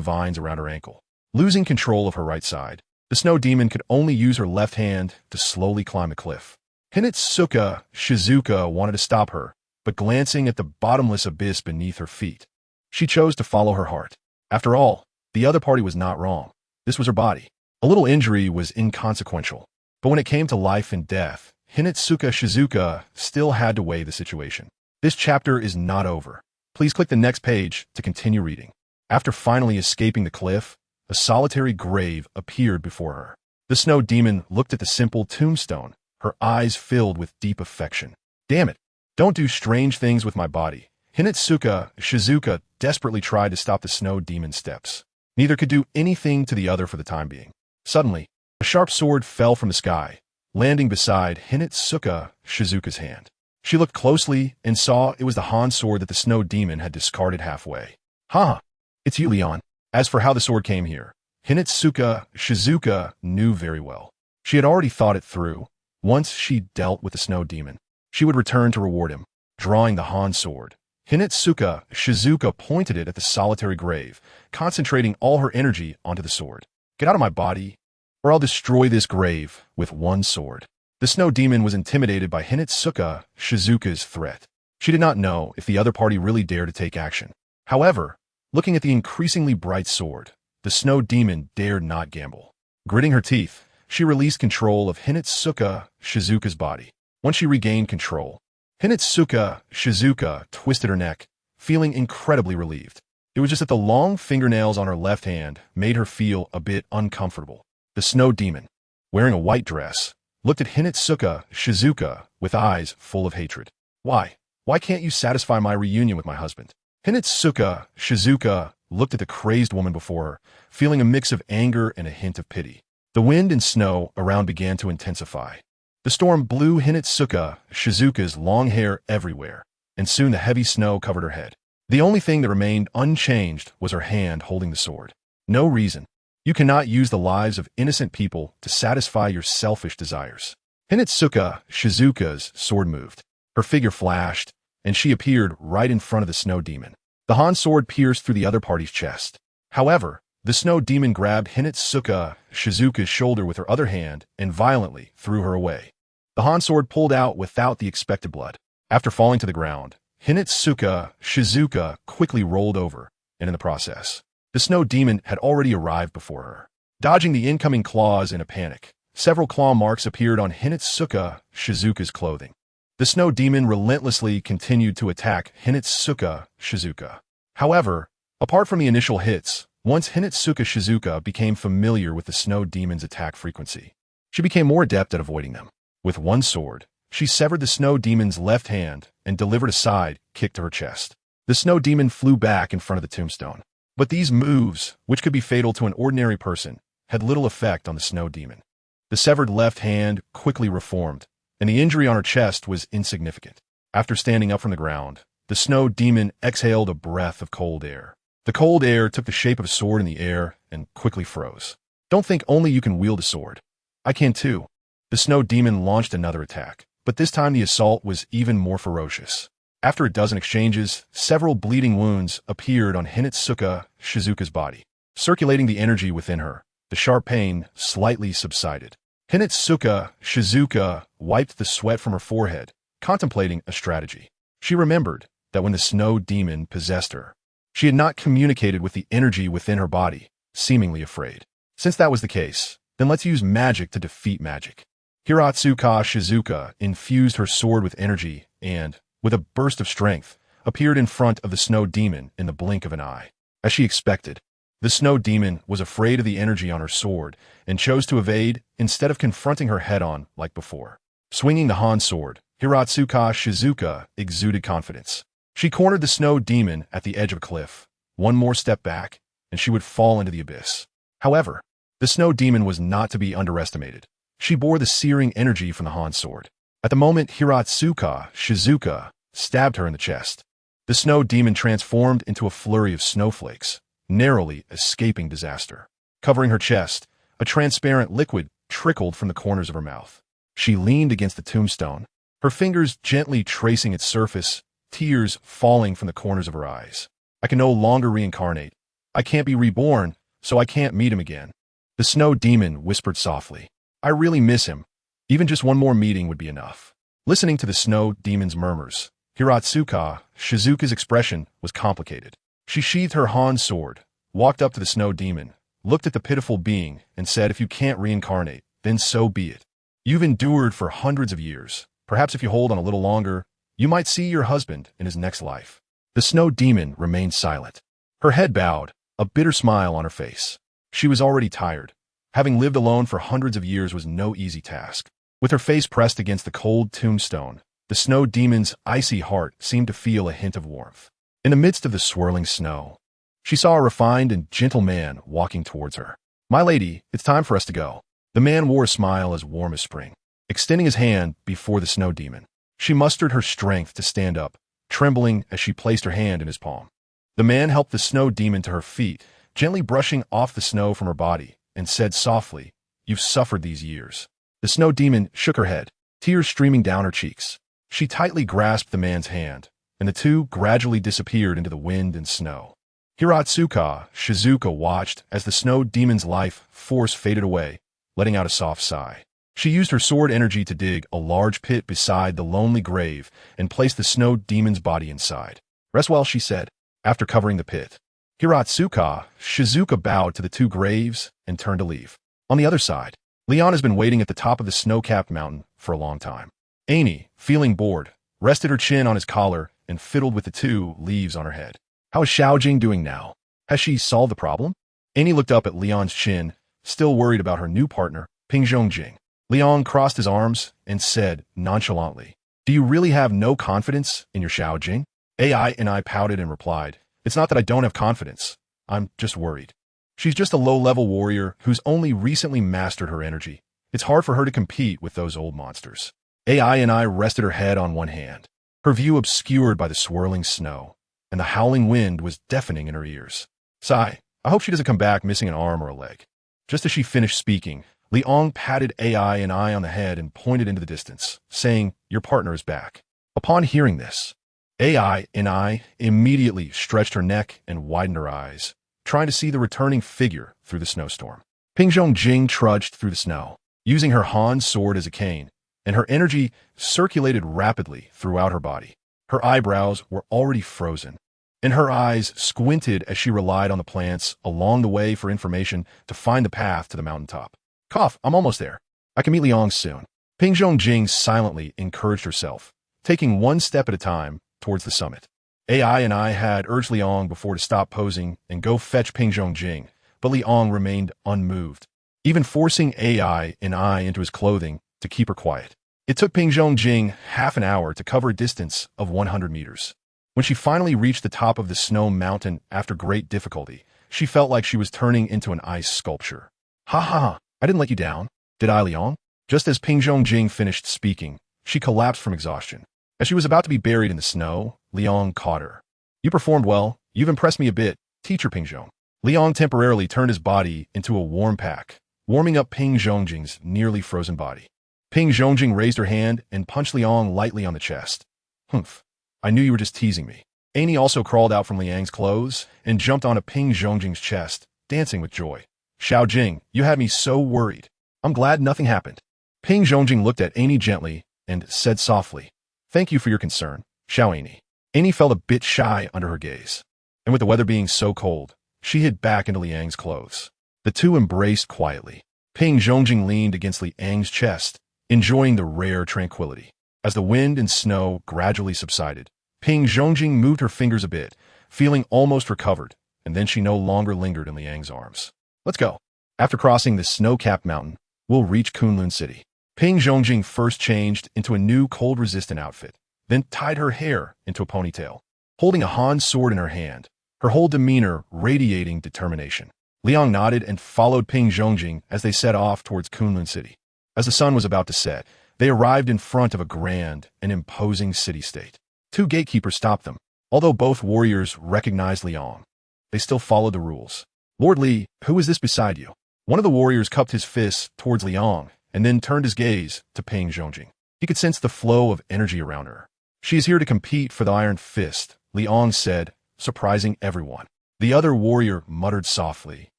vines around her ankle. Losing control of her right side, the snow demon could only use her left hand to slowly climb the cliff. Hinatsuka Shizuka wanted to stop her, but glancing at the bottomless abyss beneath her feet, she chose to follow her heart. After all, the other party was not wrong. This was her body. A little injury was inconsequential. But when it came to life and death, Hinatsuka Shizuka still had to weigh the situation. This chapter is not over. Please click the next page to continue reading. After finally escaping the cliff, a solitary grave appeared before her. The snow demon looked at the simple tombstone, her eyes filled with deep affection. Damn it. Don't do strange things with my body. Hinatsuka Shizuka desperately tried to stop the snow demon's steps. Neither could do anything to the other for the time being. Suddenly, a sharp sword fell from the sky, landing beside Hinatsuka Shizuka's hand. She looked closely and saw it was the Han sword that the snow demon had discarded halfway. Ha! It's you, Leon. As for how the sword came here, Hinatsuka Shizuka knew very well. She had already thought it through. Once she dealt with the snow demon, she would return to reward him. Drawing the Han sword, Hinatsuka Shizuka pointed it at the solitary grave, concentrating all her energy onto the sword. Get out of my body, or I'll destroy this grave with one sword. The snow demon was intimidated by Hinatsuka Shizuka's threat. She did not know if the other party really dared to take action. However, looking at the increasingly bright sword, the snow demon dared not gamble. Gritting her teeth, she released control of Hinatsuka Shizuka's body. Once she regained control, Hinatsuka Shizuka twisted her neck, feeling incredibly relieved. It was just that the long fingernails on her left hand made her feel a bit uncomfortable. The snow demon, wearing a white dress, looked at Hinatsuka Shizuka with eyes full of hatred. Why? Why can't you satisfy my reunion with my husband? Hinatsuka Shizuka looked at the crazed woman before her, feeling a mix of anger and a hint of pity. The wind and snow around began to intensify. The storm blew Hinatsuka Shizuka's long hair everywhere, and soon the heavy snow covered her head. The only thing that remained unchanged was her hand holding the sword. No reason. You cannot use the lives of innocent people to satisfy your selfish desires. Hinatsuka Shizuka's sword moved. Her figure flashed, and she appeared right in front of the snow demon. The Han sword pierced through the other party's chest. However, the snow demon grabbed Hinatsuka Shizuka's shoulder with her other hand and violently threw her away. The Han sword pulled out without the expected blood. After falling to the ground, Hinatsuka Shizuka quickly rolled over, and in the process, the snow demon had already arrived before her. Dodging the incoming claws in a panic, several claw marks appeared on Hinatsuka Shizuka's clothing. The snow demon relentlessly continued to attack Hinatsuka Shizuka. However, apart from the initial hits, once Hinatsuka Shizuka became familiar with the snow demon's attack frequency, she became more adept at avoiding them. With one sword, she severed the snow demon's left hand and delivered a side kick to her chest. The snow demon flew back in front of the tombstone. But these moves, which could be fatal to an ordinary person, had little effect on the snow demon. The severed left hand quickly reformed, and the injury on her chest was insignificant. After standing up from the ground, the snow demon exhaled a breath of cold air. The cold air took the shape of a sword in the air and quickly froze. Don't think only you can wield a sword. I can too. The snow demon launched another attack, but this time the assault was even more ferocious. After a dozen exchanges, several bleeding wounds appeared on Hinatsuka Shizuka's body. Circulating the energy within her, the sharp pain slightly subsided. Hinatsuka Shizuka wiped the sweat from her forehead, contemplating a strategy. She remembered that when the snow demon possessed her, She had not communicated with the energy within her body, seemingly afraid. Since that was the case, then let's use magic to defeat magic. Hiratsuka Shizuka infused her sword with energy and, with a burst of strength, appeared in front of the snow demon in the blink of an eye. As she expected, the snow demon was afraid of the energy on her sword and chose to evade instead of confronting her head-on like before. Swinging the Han sword, Hiratsuka Shizuka exuded confidence. She cornered the snow demon at the edge of a cliff. One more step back, and she would fall into the abyss. However, the snow demon was not to be underestimated. She bore the searing energy from the Han sword. At the moment Hiratsuka Shizuka stabbed her in the chest, the snow demon transformed into a flurry of snowflakes, narrowly escaping disaster. Covering her chest, a transparent liquid trickled from the corners of her mouth. She leaned against the tombstone, her fingers gently tracing its surface, tears falling from the corners of her eyes. I can no longer reincarnate. I can't be reborn, so I can't meet him again. The snow demon whispered softly. I really miss him. Even just one more meeting would be enough. Listening to the snow demon's murmurs, Hiratsuka Shizuka's expression was complicated. She sheathed her Han sword, walked up to the snow demon, looked at the pitiful being, and said, if you can't reincarnate, then so be it. You've endured for hundreds of years. Perhaps if you hold on a little longer, you might see your husband in his next life. The snow demon remained silent. Her head bowed, a bitter smile on her face. She was already tired. Having lived alone for hundreds of years was no easy task. With her face pressed against the cold tombstone, the snow demon's icy heart seemed to feel a hint of warmth. In the midst of the swirling snow, she saw a refined and gentle man walking towards her. My lady, it's time for us to go. The man wore a smile as warm as spring, extending his hand before the snow demon. She mustered her strength to stand up, trembling as she placed her hand in his palm. The man helped the snow demon to her feet, gently brushing off the snow from her body, and said softly, You've suffered these years. The snow demon shook her head, tears streaming down her cheeks. She tightly grasped the man's hand, and the two gradually disappeared into the wind and snow. Hiratsuka Shizuka watched as the snow demon's life force faded away, letting out a soft sigh. She used her sword energy to dig a large pit beside the lonely grave and placed the snow demon's body inside. Rest well, she said, after covering the pit. Hiratsuka Shizuka bowed to the two graves and turned to leave. On the other side, Leon has been waiting at the top of the snow-capped mountain for a long time. Amy, feeling bored, rested her chin on his collar and fiddled with the two leaves on her head. How is Xiaojing doing now? Has she solved the problem? Amy looked up at Leon's chin, still worried about her new partner, Ping Zhongjing. Leon crossed his arms and said nonchalantly, Do you really have no confidence in your Xiaojing? AI and I pouted and replied, It's not that I don't have confidence. I'm just worried. She's just a low-level warrior who's only recently mastered her energy. It's hard for her to compete with those old monsters. AI and I rested her head on one hand, her view obscured by the swirling snow, and the howling wind was deafening in her ears. Sigh, I hope she doesn't come back missing an arm or a leg. Just as she finished speaking, Liang patted AI and I on the head and pointed into the distance, saying, Your partner is back. Upon hearing this, AI and I immediately stretched her neck and widened her eyes, trying to see the returning figure through the snowstorm. Ping Zhongjing trudged through the snow, using her Han sword as a cane, and her energy circulated rapidly throughout her body. Her eyebrows were already frozen, and her eyes squinted as she relied on the plants along the way for information to find the path to the mountaintop. Cough, I'm almost there. I can meet Liang soon. Ping Zhongjing silently encouraged herself, taking one step at a time towards the summit. AI and I had urged Liang before to stop posing and go fetch Ping Zhongjing, but Liang remained unmoved, even forcing AI and I into his clothing to keep her quiet. It took Ping Zhongjing half an hour to cover a distance of 100 meters. When she finally reached the top of the snow mountain after great difficulty, she felt like she was turning into an ice sculpture. Ha ha, I didn't let you down, did I, Liang? Just as Ping Zhongjing finished speaking, she collapsed from exhaustion. As she was about to be buried in the snow, Liang caught her. You performed well. You've impressed me a bit, teacher Ping Zhong. Liang temporarily turned his body into a warm pack, warming up Ping Zhongjing's nearly frozen body. Ping Zhongjing raised her hand and punched Liang lightly on the chest. Humph. I knew you were just teasing me. Amy also crawled out from Liang's clothes and jumped onto Ping Zhongjing's chest, dancing with joy. Xiaojing, you had me so worried. I'm glad nothing happened. Ping Zhongjing looked at Amy gently and said softly, Thank you for your concern, Xiao Amy. Amy felt a bit shy under her gaze. and with the weather being so cold, she hid back into Liang's clothes. The two embraced quietly. Ping Zhongjing leaned against Liang's chest, enjoying the rare tranquility. As the wind and snow gradually subsided, Ping Zhongjing moved her fingers a bit, feeling almost recovered, and then she no longer lingered in Liang's arms. Let's go. After crossing this snow-capped mountain, we'll reach Kunlun City. Ping Zhongjing first changed into a new cold-resistant outfit, then tied her hair into a ponytail. Holding a Han sword in her hand, her whole demeanor radiating determination. Liang nodded and followed Ping Zhongjing as they set off towards Kunlun City. As the sun was about to set, they arrived in front of a grand and imposing city-state. Two gatekeepers stopped them. Although both warriors recognized Liang, they still followed the rules. Lord Li, who is this beside you? One of the warriors cupped his fist towards Liang and then turned his gaze to Ping Zhongjing. He could sense the flow of energy around her. She is here to compete for the Iron Fist, Liang said, surprising everyone. The other warrior muttered softly.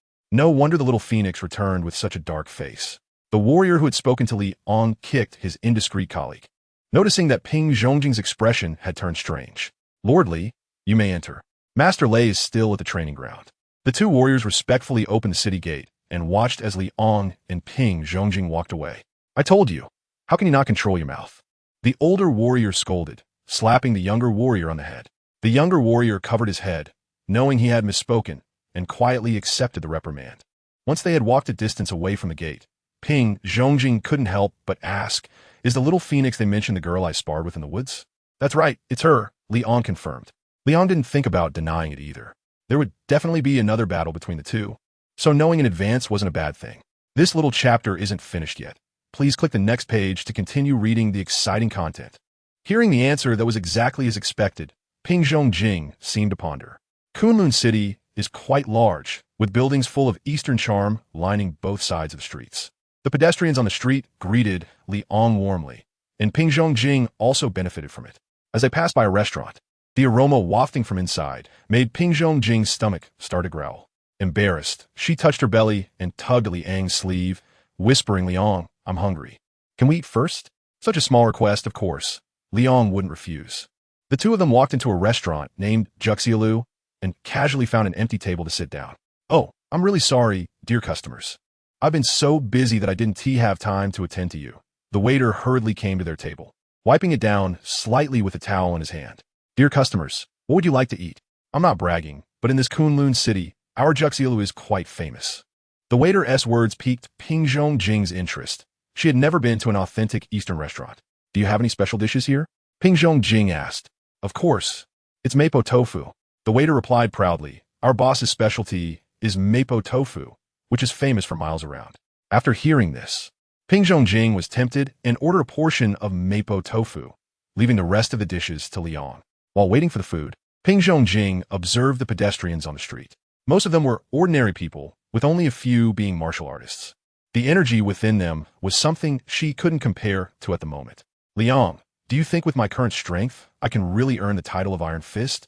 No wonder the little phoenix returned with such a dark face. The warrior who had spoken to Liang kicked his indiscreet colleague, noticing that Ping Zhongjing's expression had turned strange. Lord Li, you may enter. Master Lei is still at the training ground. The two warriors respectfully opened the city gate and watched as Liang and Ping Zhongjing walked away. I told you. How can you not control your mouth? The older warrior scolded, slapping the younger warrior on the head. The younger warrior covered his head, knowing he had misspoken, and quietly accepted the reprimand. Once they had walked a distance away from the gate, Ping Zhongjing couldn't help but ask, is the little phoenix they mentioned the girl I sparred with in the woods? That's right, it's her, Liang confirmed. Liang didn't think about denying it either. There would definitely be another battle between the two, so knowing in advance wasn't a bad thing. This little chapter isn't finished yet. Please click the next page to continue reading the exciting content. Hearing the answer that was exactly as expected, Ping Zhongjing seemed to ponder. Kunlun City is quite large, with buildings full of Eastern charm lining both sides of the streets. The pedestrians on the street greeted Liang warmly, and Ping Zhongjing also benefited from it. As they passed by a restaurant, the aroma wafting from inside made Ping Zhongjing's stomach start to growl. Embarrassed, she touched her belly and tugged at Liang's sleeve, whispering, Liang, I'm hungry. Can we eat first? Such a small request, of course. Liang wouldn't refuse. The two of them walked into a restaurant named Juxialu and casually found an empty table to sit down. Oh, I'm really sorry, dear customers. I've been so busy that I didn't have time to attend to you. The waiter hurriedly came to their table, wiping it down slightly with a towel in his hand. Dear customers, what would you like to eat? I'm not bragging, but in this Kunlun City, our Juxialu is quite famous. The waiter's words piqued Ping Zhongjing's interest. She had never been to an authentic Eastern restaurant. Do you have any special dishes here? Ping Zhongjing asked. Of course. It's mapo tofu. The waiter replied proudly. Our boss's specialty is mapo tofu, which is famous for miles around. After hearing this, Ping Zhongjing was tempted and ordered a portion of mapo tofu, leaving the rest of the dishes to Liang. While waiting for the food, Ping Zhongjing observed the pedestrians on the street. Most of them were ordinary people, with only a few being martial artists. The energy within them was something she couldn't compare to at the moment. Liang, do you think with my current strength, I can really earn the title of Iron Fist?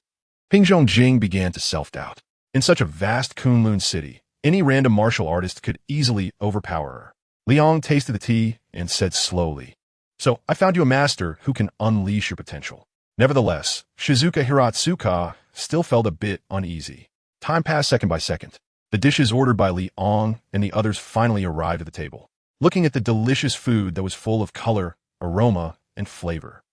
Ping Zhongjing began to self-doubt. In such a vast Kunlun city, any random martial artist could easily overpower her. Liang tasted the tea and said slowly, So, I found you a master who can unleash your potential. Nevertheless, Shizuka Hiratsuka still felt a bit uneasy. Time passed second by second. The dishes ordered by Liang and the others finally arrived at the table, looking at the delicious food that was full of color, aroma, and flavor.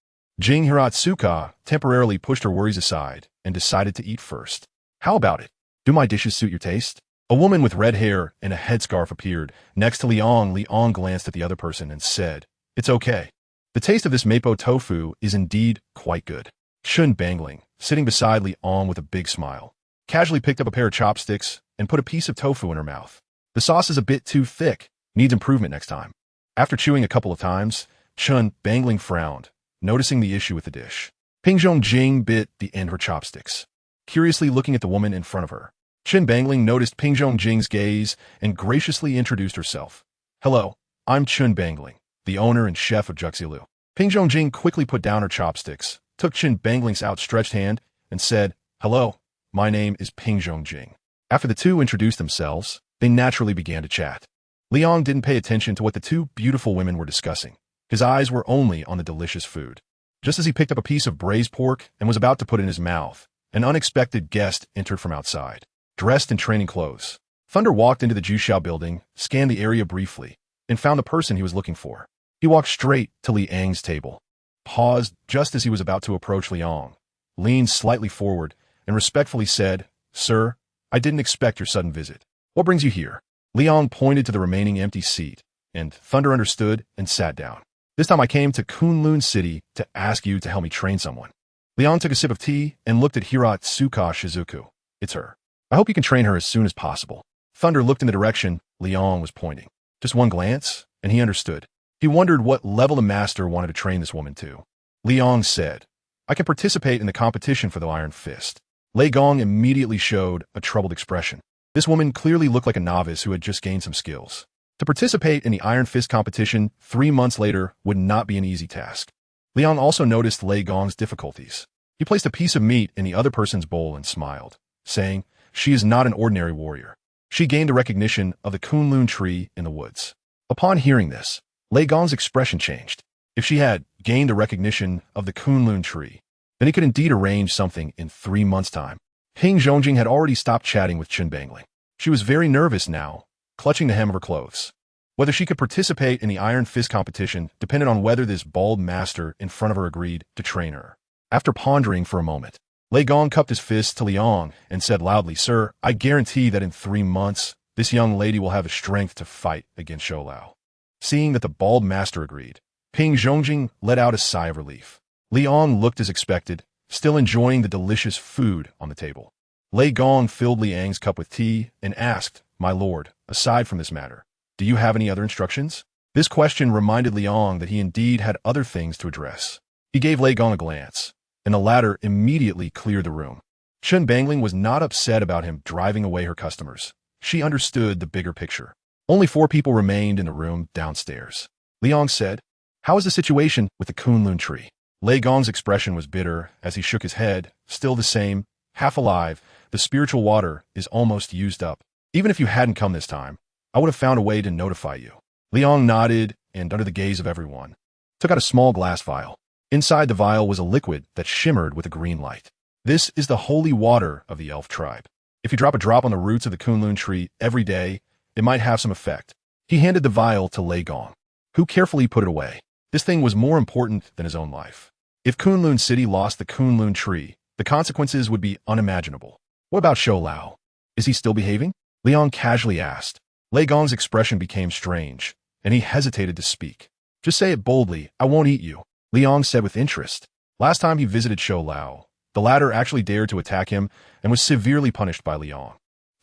Jing Hiratsuka temporarily pushed her worries aside and decided to eat first. How about it? Do my dishes suit your taste? A woman with red hair and a headscarf appeared next to Liang. Liang glanced at the other person and said, It's okay. The taste of this mapo tofu is indeed quite good. Chun Bangling, sitting beside Liang with a big smile, casually picked up a pair of chopsticks and put a piece of tofu in her mouth. The sauce is a bit too thick, needs improvement next time. After chewing a couple of times, Chun Bangling frowned, noticing the issue with the dish. Ping Zhongjing bit the end of her chopsticks, curiously looking at the woman in front of her. Chun Bangling noticed Ping Zhongjing's gaze and graciously introduced herself. Hello, I'm Chun Bangling, the owner and chef of Juxialu. Ping Zhongjing quickly put down her chopsticks, took Chun Bangling's outstretched hand, and said, Hello, my name is Ping Zhongjing. After the two introduced themselves, they naturally began to chat. Liang didn't pay attention to what the two beautiful women were discussing. His eyes were only on the delicious food. Just as he picked up a piece of braised pork and was about to put it in his mouth, An unexpected guest entered from outside, dressed in training clothes. Thunder walked into the Juxiao building, scanned the area briefly, and found the person he was looking for. He walked straight to Li Ang's table, paused just as he was about to approach Liang, leaned slightly forward, and respectfully said, "Sir, I didn't expect your sudden visit. What brings you here?" Liang pointed to the remaining empty seat, and Thunder understood and sat down. "This time I came to Kunlun City to ask you to help me train someone." Liang took a sip of tea and looked at Hiratsuka Shizuku. "It's her. I hope you can train her as soon as possible." Thunder looked in the direction Liang was pointing. Just one glance, and he understood. He wondered what level the master wanted to train this woman to. Liang said, "I can participate in the competition for the Iron Fist." Lei Gong immediately showed a troubled expression. This woman clearly looked like a novice who had just gained some skills. To participate in the Iron Fist competition 3 months later would not be an easy task. Liang also noticed Lei Gong's difficulties. He placed a piece of meat in the other person's bowl and smiled, saying, "She is not an ordinary warrior. She gained the recognition of the Kunlun tree in the woods." Upon hearing this, Lei Gong's expression changed. If she had gained the recognition of the Kunlun tree, then he could indeed arrange something in 3 months' time. Ping Zhongjing had already stopped chatting with Chen Bangling. She was very nervous now, clutching the hem of her clothes. Whether she could participate in the Iron Fist competition depended on whether this bald master in front of her agreed to train her. After pondering for a moment, Lei Gong cupped his fist to Liang and said loudly, "Sir, I guarantee that in 3 months, this young lady will have the strength to fight against Shou Lao." Seeing that the bald master agreed, Ping Zhongjing let out a sigh of relief. Liang looked as expected, still enjoying the delicious food on the table. Lei Gong filled Liang's cup with tea and asked, "My lord, aside from this matter, do you have any other instructions?" This question reminded Liang that he indeed had other things to address. He gave Lei Gong a glance, and the latter immediately cleared the room. Chen Bangling was not upset about him driving away her customers. She understood the bigger picture. Only 4 people remained in the room downstairs. Liang said, "How is the situation with the Kunlun tree?" Lei Gong's expression was bitter as he shook his head, still the same, half alive. "The spiritual water is almost used up. Even if you hadn't come this time, I would have found a way to notify you." Liang nodded and, under the gaze of everyone, took out a small glass vial. Inside the vial was a liquid that shimmered with a green light. "This is the holy water of the elf tribe. If you drop a drop on the roots of the Kunlun tree every day, it might have some effect." He handed the vial to Lei Gong, who carefully put it away. This thing was more important than his own life. If Kunlun City lost the Kunlun tree, the consequences would be unimaginable. "What about Shou Lao? Is he still behaving?" Liang casually asked. Lei Gong's expression became strange, and he hesitated to speak. "Just say it boldly, I won't eat you," Liang said with interest. Last time he visited Shou Lao, the latter actually dared to attack him and was severely punished by Liang.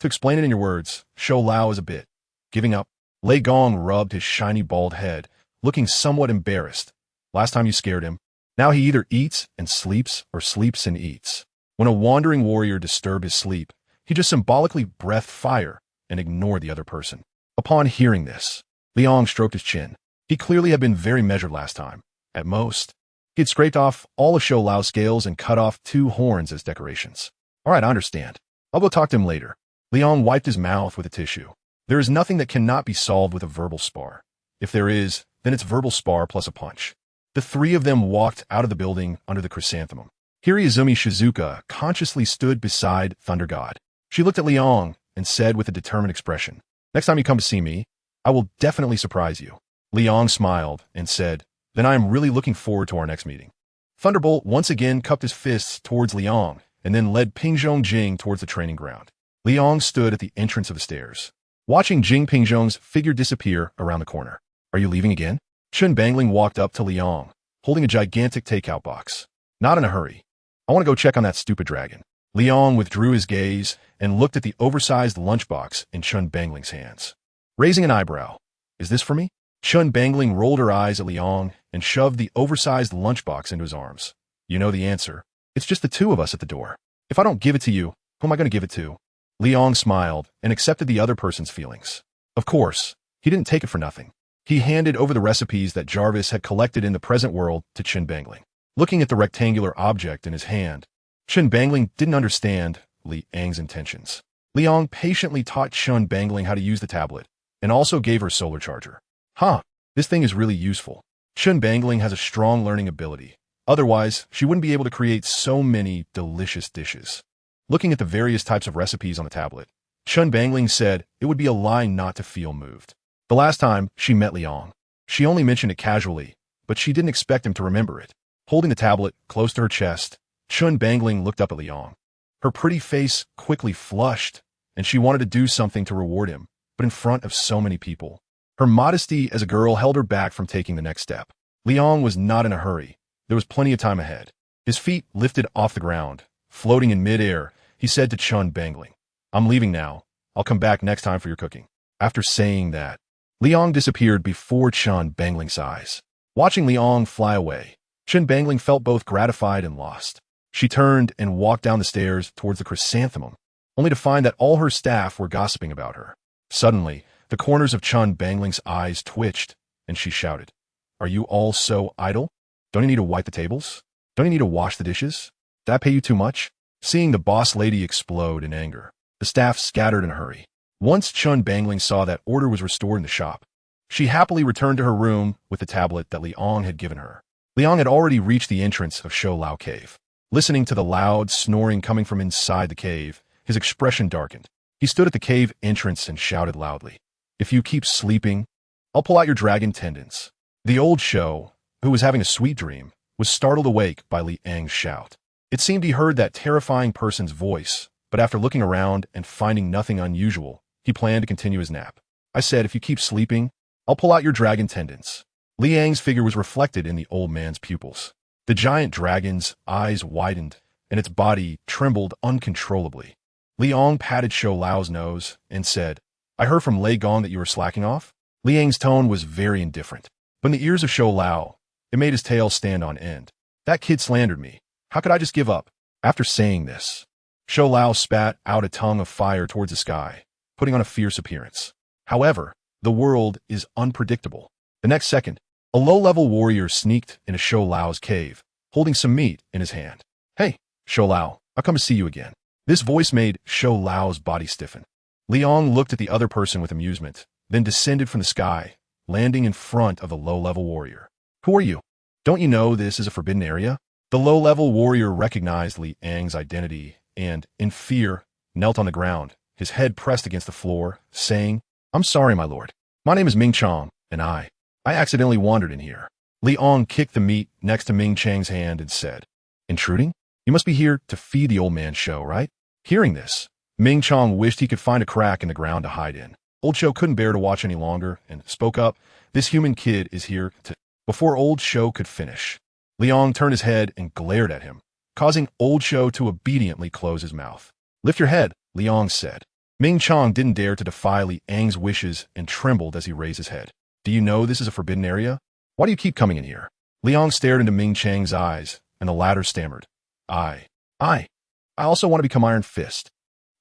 "To explain it in your words, Shou Lao is a bit giving up." Lei Gong rubbed his shiny bald head, looking somewhat embarrassed. "Last time you scared him. Now he either eats and sleeps or sleeps and eats. When a wandering warrior disturbed his sleep, he just symbolically breathed fire and ignored the other person." Upon hearing this, Liang stroked his chin. He clearly had been very measured last time. At most, he had scraped off all of Shou Lao's scales and cut off 2 horns as decorations. "All right, I understand. I'll go talk to him later." Liang wiped his mouth with a tissue. There is nothing that cannot be solved with a verbal spar. If there is, then it's verbal spar plus a punch. The 3 of them walked out of the building under the chrysanthemum. Hiraizumi Shizuka consciously stood beside Thunder God. She looked at Liang and said with a determined expression, "Next time you come to see me, I will definitely surprise you." Liang smiled and said, "Then I am really looking forward to our next meeting." Thunderbolt once again cupped his fists towards Liang and then led Ping Zhongjing towards the training ground. Liang stood at the entrance of the stairs, watching Jing Pingzhong's figure disappear around the corner. "Are you leaving again?" Chen Bangling walked up to Liang, holding a gigantic takeout box. "Not in a hurry. I want to go check on that stupid dragon." Liang withdrew his gaze and looked at the oversized lunchbox in Chen Bangling's hands. Raising an eyebrow, "Is this for me?" Chen Bangling rolled her eyes at Liang and shoved the oversized lunchbox into his arms. "You know the answer. It's just the 2 of us at the door. If I don't give it to you, who am I going to give it to?" Liang smiled and accepted the other person's feelings. Of course, he didn't take it for nothing. He handed over the recipes that Jarvis had collected in the present world to Chen Bangling. Looking at the rectangular object in his hand, Chen Bangling didn't understand Liang's intentions. Liang patiently taught Chen Bangling how to use the tablet and also gave her solar charger. "Huh, this thing is really useful." Chen Bangling has a strong learning ability, Otherwise, she wouldn't be able to create so many delicious dishes. Looking at the various types of recipes on the tablet, Chun Bangling said it would be a lie not to feel moved. The last time she met Liang, she only mentioned it casually, but she didn't expect him to remember it. Holding the tablet close to her chest, Chun Bangling looked up at Liang. Her pretty face quickly flushed, and she wanted to do something to reward him, but in front of so many people. Her modesty as a girl held her back from taking the next step. Liang was not in a hurry. There was plenty of time ahead. His feet lifted off the ground. Floating in midair, he said to Chun Bangling, "I'm leaving now. I'll come back next time for your cooking." After saying that, Liang disappeared before Chun Bangling's eyes. Watching Liang fly away, Chun Bangling felt both gratified and lost. She turned and walked down the stairs towards the chrysanthemum, only to find that all her staff were gossiping about her. Suddenly, the corners of Chun Bangling's eyes twitched, and she shouted, "Are you all so idle? Don't you need to wipe the tables? Don't you need to wash the dishes? Did I pay you too much?" Seeing the boss lady explode in anger, the staff scattered in a hurry. Once Chun Bangling saw that order was restored in the shop, she happily returned to her room with the tablet that Liang had given her. Liang had already reached the entrance of Shou Lao Cave. Listening to the loud snoring coming from inside the cave, his expression darkened. He stood at the cave entrance and shouted loudly, "If you keep sleeping, I'll pull out your dragon tendons." The old Shou, who was having a sweet dream, was startled awake by Liang's shout. It seemed he heard that terrifying person's voice, but after looking around and finding nothing unusual, he planned to continue his nap. "I said, if you keep sleeping, I'll pull out your dragon tendons." Liang's figure was reflected in the old man's pupils. The giant dragon's eyes widened, and its body trembled uncontrollably. Liang patted Shou Lao's nose and said, "I heard from Lei Gong that you were slacking off." Liang's tone was very indifferent, but in the ears of Shou Lao, it made his tail stand on end. "That kid slandered me. How could I just give up?" After saying this, Shou Lao spat out a tongue of fire towards the sky, putting on a fierce appearance. However, the world is unpredictable. The next second, a low-level warrior sneaked into Shou Lao's cave, holding some meat in his hand. "Hey, Shou Lao, I'll come to see you again." This voice made Shou Lao's body stiffen. Liang looked at the other person with amusement, then descended from the sky, landing in front of the low-level warrior. "Who are you? Don't you know this is a forbidden area?" The low-level warrior recognized Liang's identity and, in fear, knelt on the ground, his head pressed against the floor, saying, "I'm sorry, my lord. My name is Ming Chang, and I accidentally wandered in here." Liang kicked the meat next to Ming Chang's hand and said, "Intruding? You must be here to feed the old man's show, right?" Hearing this, Ming Chang wished he could find a crack in the ground to hide in. Old Shou couldn't bear to watch any longer and spoke up, "This human kid is here to—" Before Old Shou could finish, Liang turned his head and glared at him, causing Old Shou to obediently close his mouth. "Lift your head," Liang said. Ming Chang didn't dare to defy Liang's wishes and trembled as he raised his head. "Do you know this is a forbidden area? Why do you keep coming in here?" Liang stared into Ming Chang's eyes, and the latter stammered, I also want to become Iron Fist."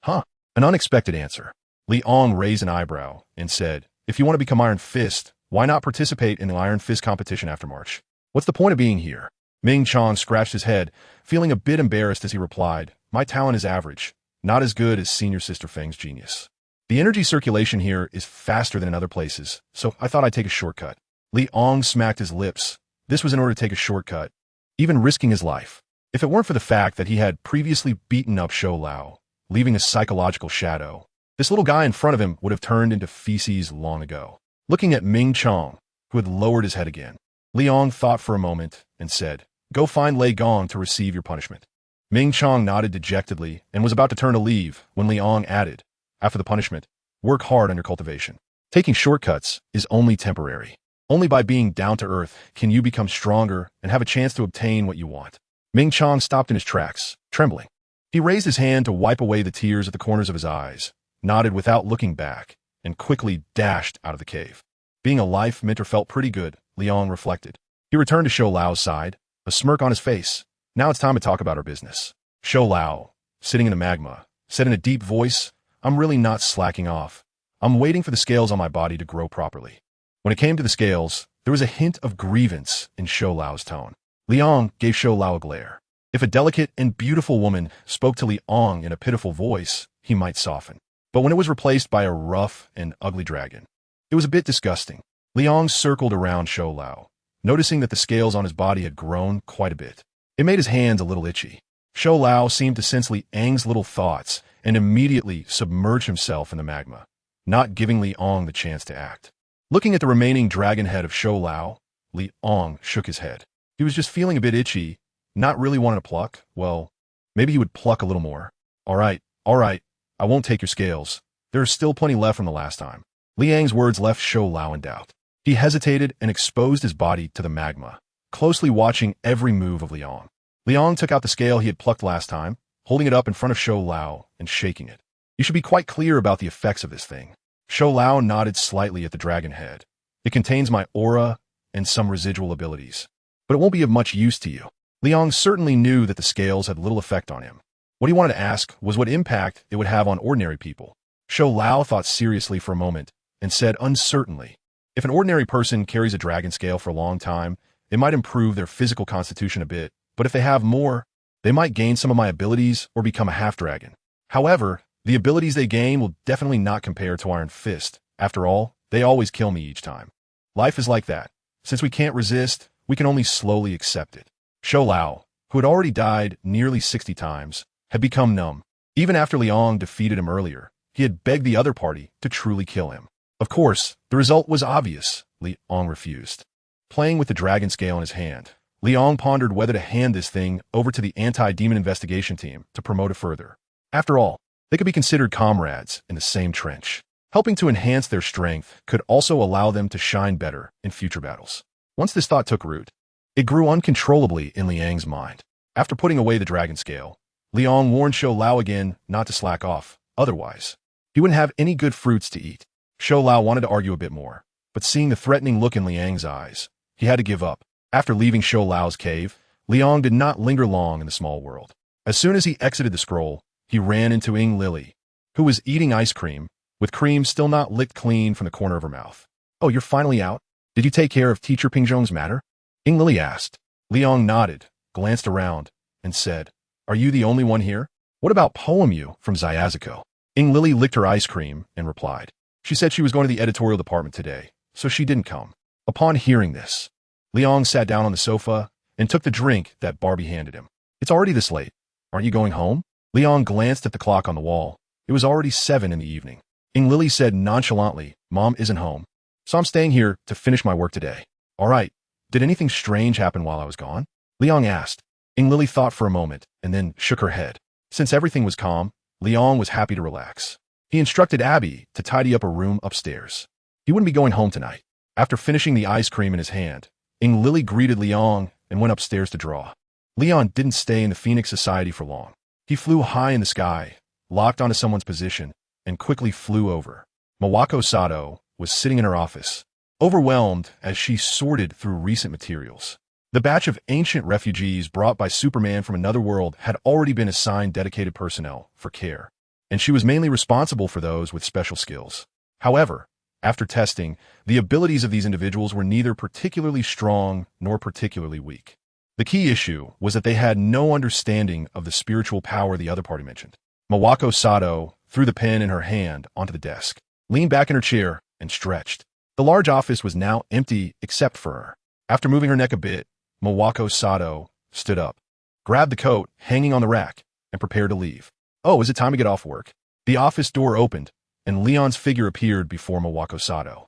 "Huh?" An unexpected answer. Liang raised an eyebrow and said, "If you want to become Iron Fist, why not participate in the Iron Fist competition after March? What's the point of being here?" Ming Chang scratched his head, feeling a bit embarrassed as he replied, "My talent is average, not as good as Senior Sister Feng's genius. The energy circulation here is faster than in other places, so I thought I'd take a shortcut." Liang smacked his lips. This was in order to take a shortcut, even risking his life. If it weren't for the fact that he had previously beaten up Shou Lao, leaving a psychological shadow, this little guy in front of him would have turned into feces long ago. Looking at Ming Chang, who had lowered his head again, Liang thought for a moment and said, "Go find Lei Gong to receive your punishment." Ming Chang nodded dejectedly and was about to turn to leave when Liang added, "After the punishment, work hard on your cultivation. Taking shortcuts is only temporary. Only by being down to earth can you become stronger and have a chance to obtain what you want." Ming Chang stopped in his tracks, trembling. He raised his hand to wipe away the tears at the corners of his eyes, nodded without looking back, and quickly dashed out of the cave. Being a life mentor felt pretty good, Liang reflected. He returned to Shou Lao's side, a smirk on his face. "Now it's time to talk about our business." Shou Lao, sitting in the magma, said in a deep voice, "I'm really not slacking off. I'm waiting for the scales on my body to grow properly." When it came to the scales, there was a hint of grievance in Shou Lao's tone. Liang gave Shou Lao a glare. If a delicate and beautiful woman spoke to Liang in a pitiful voice, he might soften. But when it was replaced by a rough and ugly dragon, it was a bit disgusting. Liang circled around Shou Lao, noticing that the scales on his body had grown quite a bit. It made his hands a little itchy. Shou Lao seemed to sense Li Ang's little thoughts and immediately submerge himself in the magma, not giving Li Ang the chance to act. Looking at the remaining dragon head of Shou Lao, Li Ang shook his head. He was just feeling a bit itchy, not really wanting to pluck. Well, maybe he would pluck a little more. All right, I won't take your scales. There are still plenty left from the last time. Li Ang's words left Shou Lao in doubt. He hesitated and exposed his body to the magma, closely watching every move of Li Ang. Li Ang took out the scale he had plucked last time, holding it up in front of Shou Lao and shaking it. You should be quite clear about the effects of this thing. Shou Lao nodded slightly at the dragon head. It contains my aura and some residual abilities, but it won't be of much use to you. Li Ang certainly knew that the scales had little effect on him. What he wanted to ask was what impact it would have on ordinary people. Shou Lao thought seriously for a moment and said uncertainly, if an ordinary person carries a dragon scale for a long time, it might improve their physical constitution a bit, but if they have more, they might gain some of my abilities or become a half-dragon. However, the abilities they gain will definitely not compare to Iron Fist. After all, they always kill me each time. Life is like that. Since we can't resist, we can only slowly accept it. Shou Lao, who had already died nearly 60 times, had become numb. Even after Li Ang defeated him earlier, he had begged the other party to truly kill him. Of course, the result was obvious. Li Ang refused. Playing with the dragon scale in his hand, Li Ang pondered whether to hand this thing over to the anti-demon investigation team to promote it further. After all, they could be considered comrades in the same trench. Helping to enhance their strength could also allow them to shine better in future battles. Once this thought took root, it grew uncontrollably in Li Ang's mind. After putting away the dragon scale, Li Ang warned Shou Lao again not to slack off, otherwise he wouldn't have any good fruits to eat. Shou Lao wanted to argue a bit more, but seeing the threatening look in Li Ang's eyes, he had to give up. After leaving Shou Lao's cave, Li Ang did not linger long in the small world. As soon as he exited the scroll, he ran into Ying Lily, who was eating ice cream, with cream still not licked clean from the corner of her mouth. Oh, you're finally out? Did you take care of Teacher Pingzhong's matter? Ying Lily asked. Li Ang nodded, glanced around, and said, Are you the only one here? What about Poemu from Zyazuko? Ying Lily licked her ice cream and replied. She said she was going to the editorial department today, so she didn't come. Upon hearing this, Li Ang sat down on the sofa and took the drink that Barbie handed him. It's already this late. Aren't you going home? Li Ang glanced at the clock on the wall. It was already 7 in the evening. Ying Lily said nonchalantly, Mom isn't home, so I'm staying here to finish my work today. All right. Did anything strange happen while I was gone? Li Ang asked. Ying Lily thought for a moment and then shook her head. Since everything was calm, Li Ang was happy to relax. He instructed Abby to tidy up a room upstairs. He wouldn't be going home tonight. After finishing the ice cream in his hand, Ying Lily greeted Li Ang and went upstairs to draw. Li Ang didn't stay in the Phoenix Society for long. He flew high in the sky, locked onto someone's position, and quickly flew over. Mawako Sato was sitting in her office, overwhelmed as she sorted through recent materials. The batch of ancient refugees brought by Superman from another world had already been assigned dedicated personnel for care, and she was mainly responsible for those with special skills. However, after testing, the abilities of these individuals were neither particularly strong nor particularly weak. The key issue was that they had no understanding of the spiritual power the other party mentioned. Mawako Sato threw the pen in her hand onto the desk, leaned back in her chair, and stretched. The large office was now empty except for her. After moving her neck a bit, Mawako Sato stood up, grabbed the coat hanging on the rack, and prepared to leave. Oh, is it time to get off work? The office door opened, and Leon's figure appeared before Mawako Sato.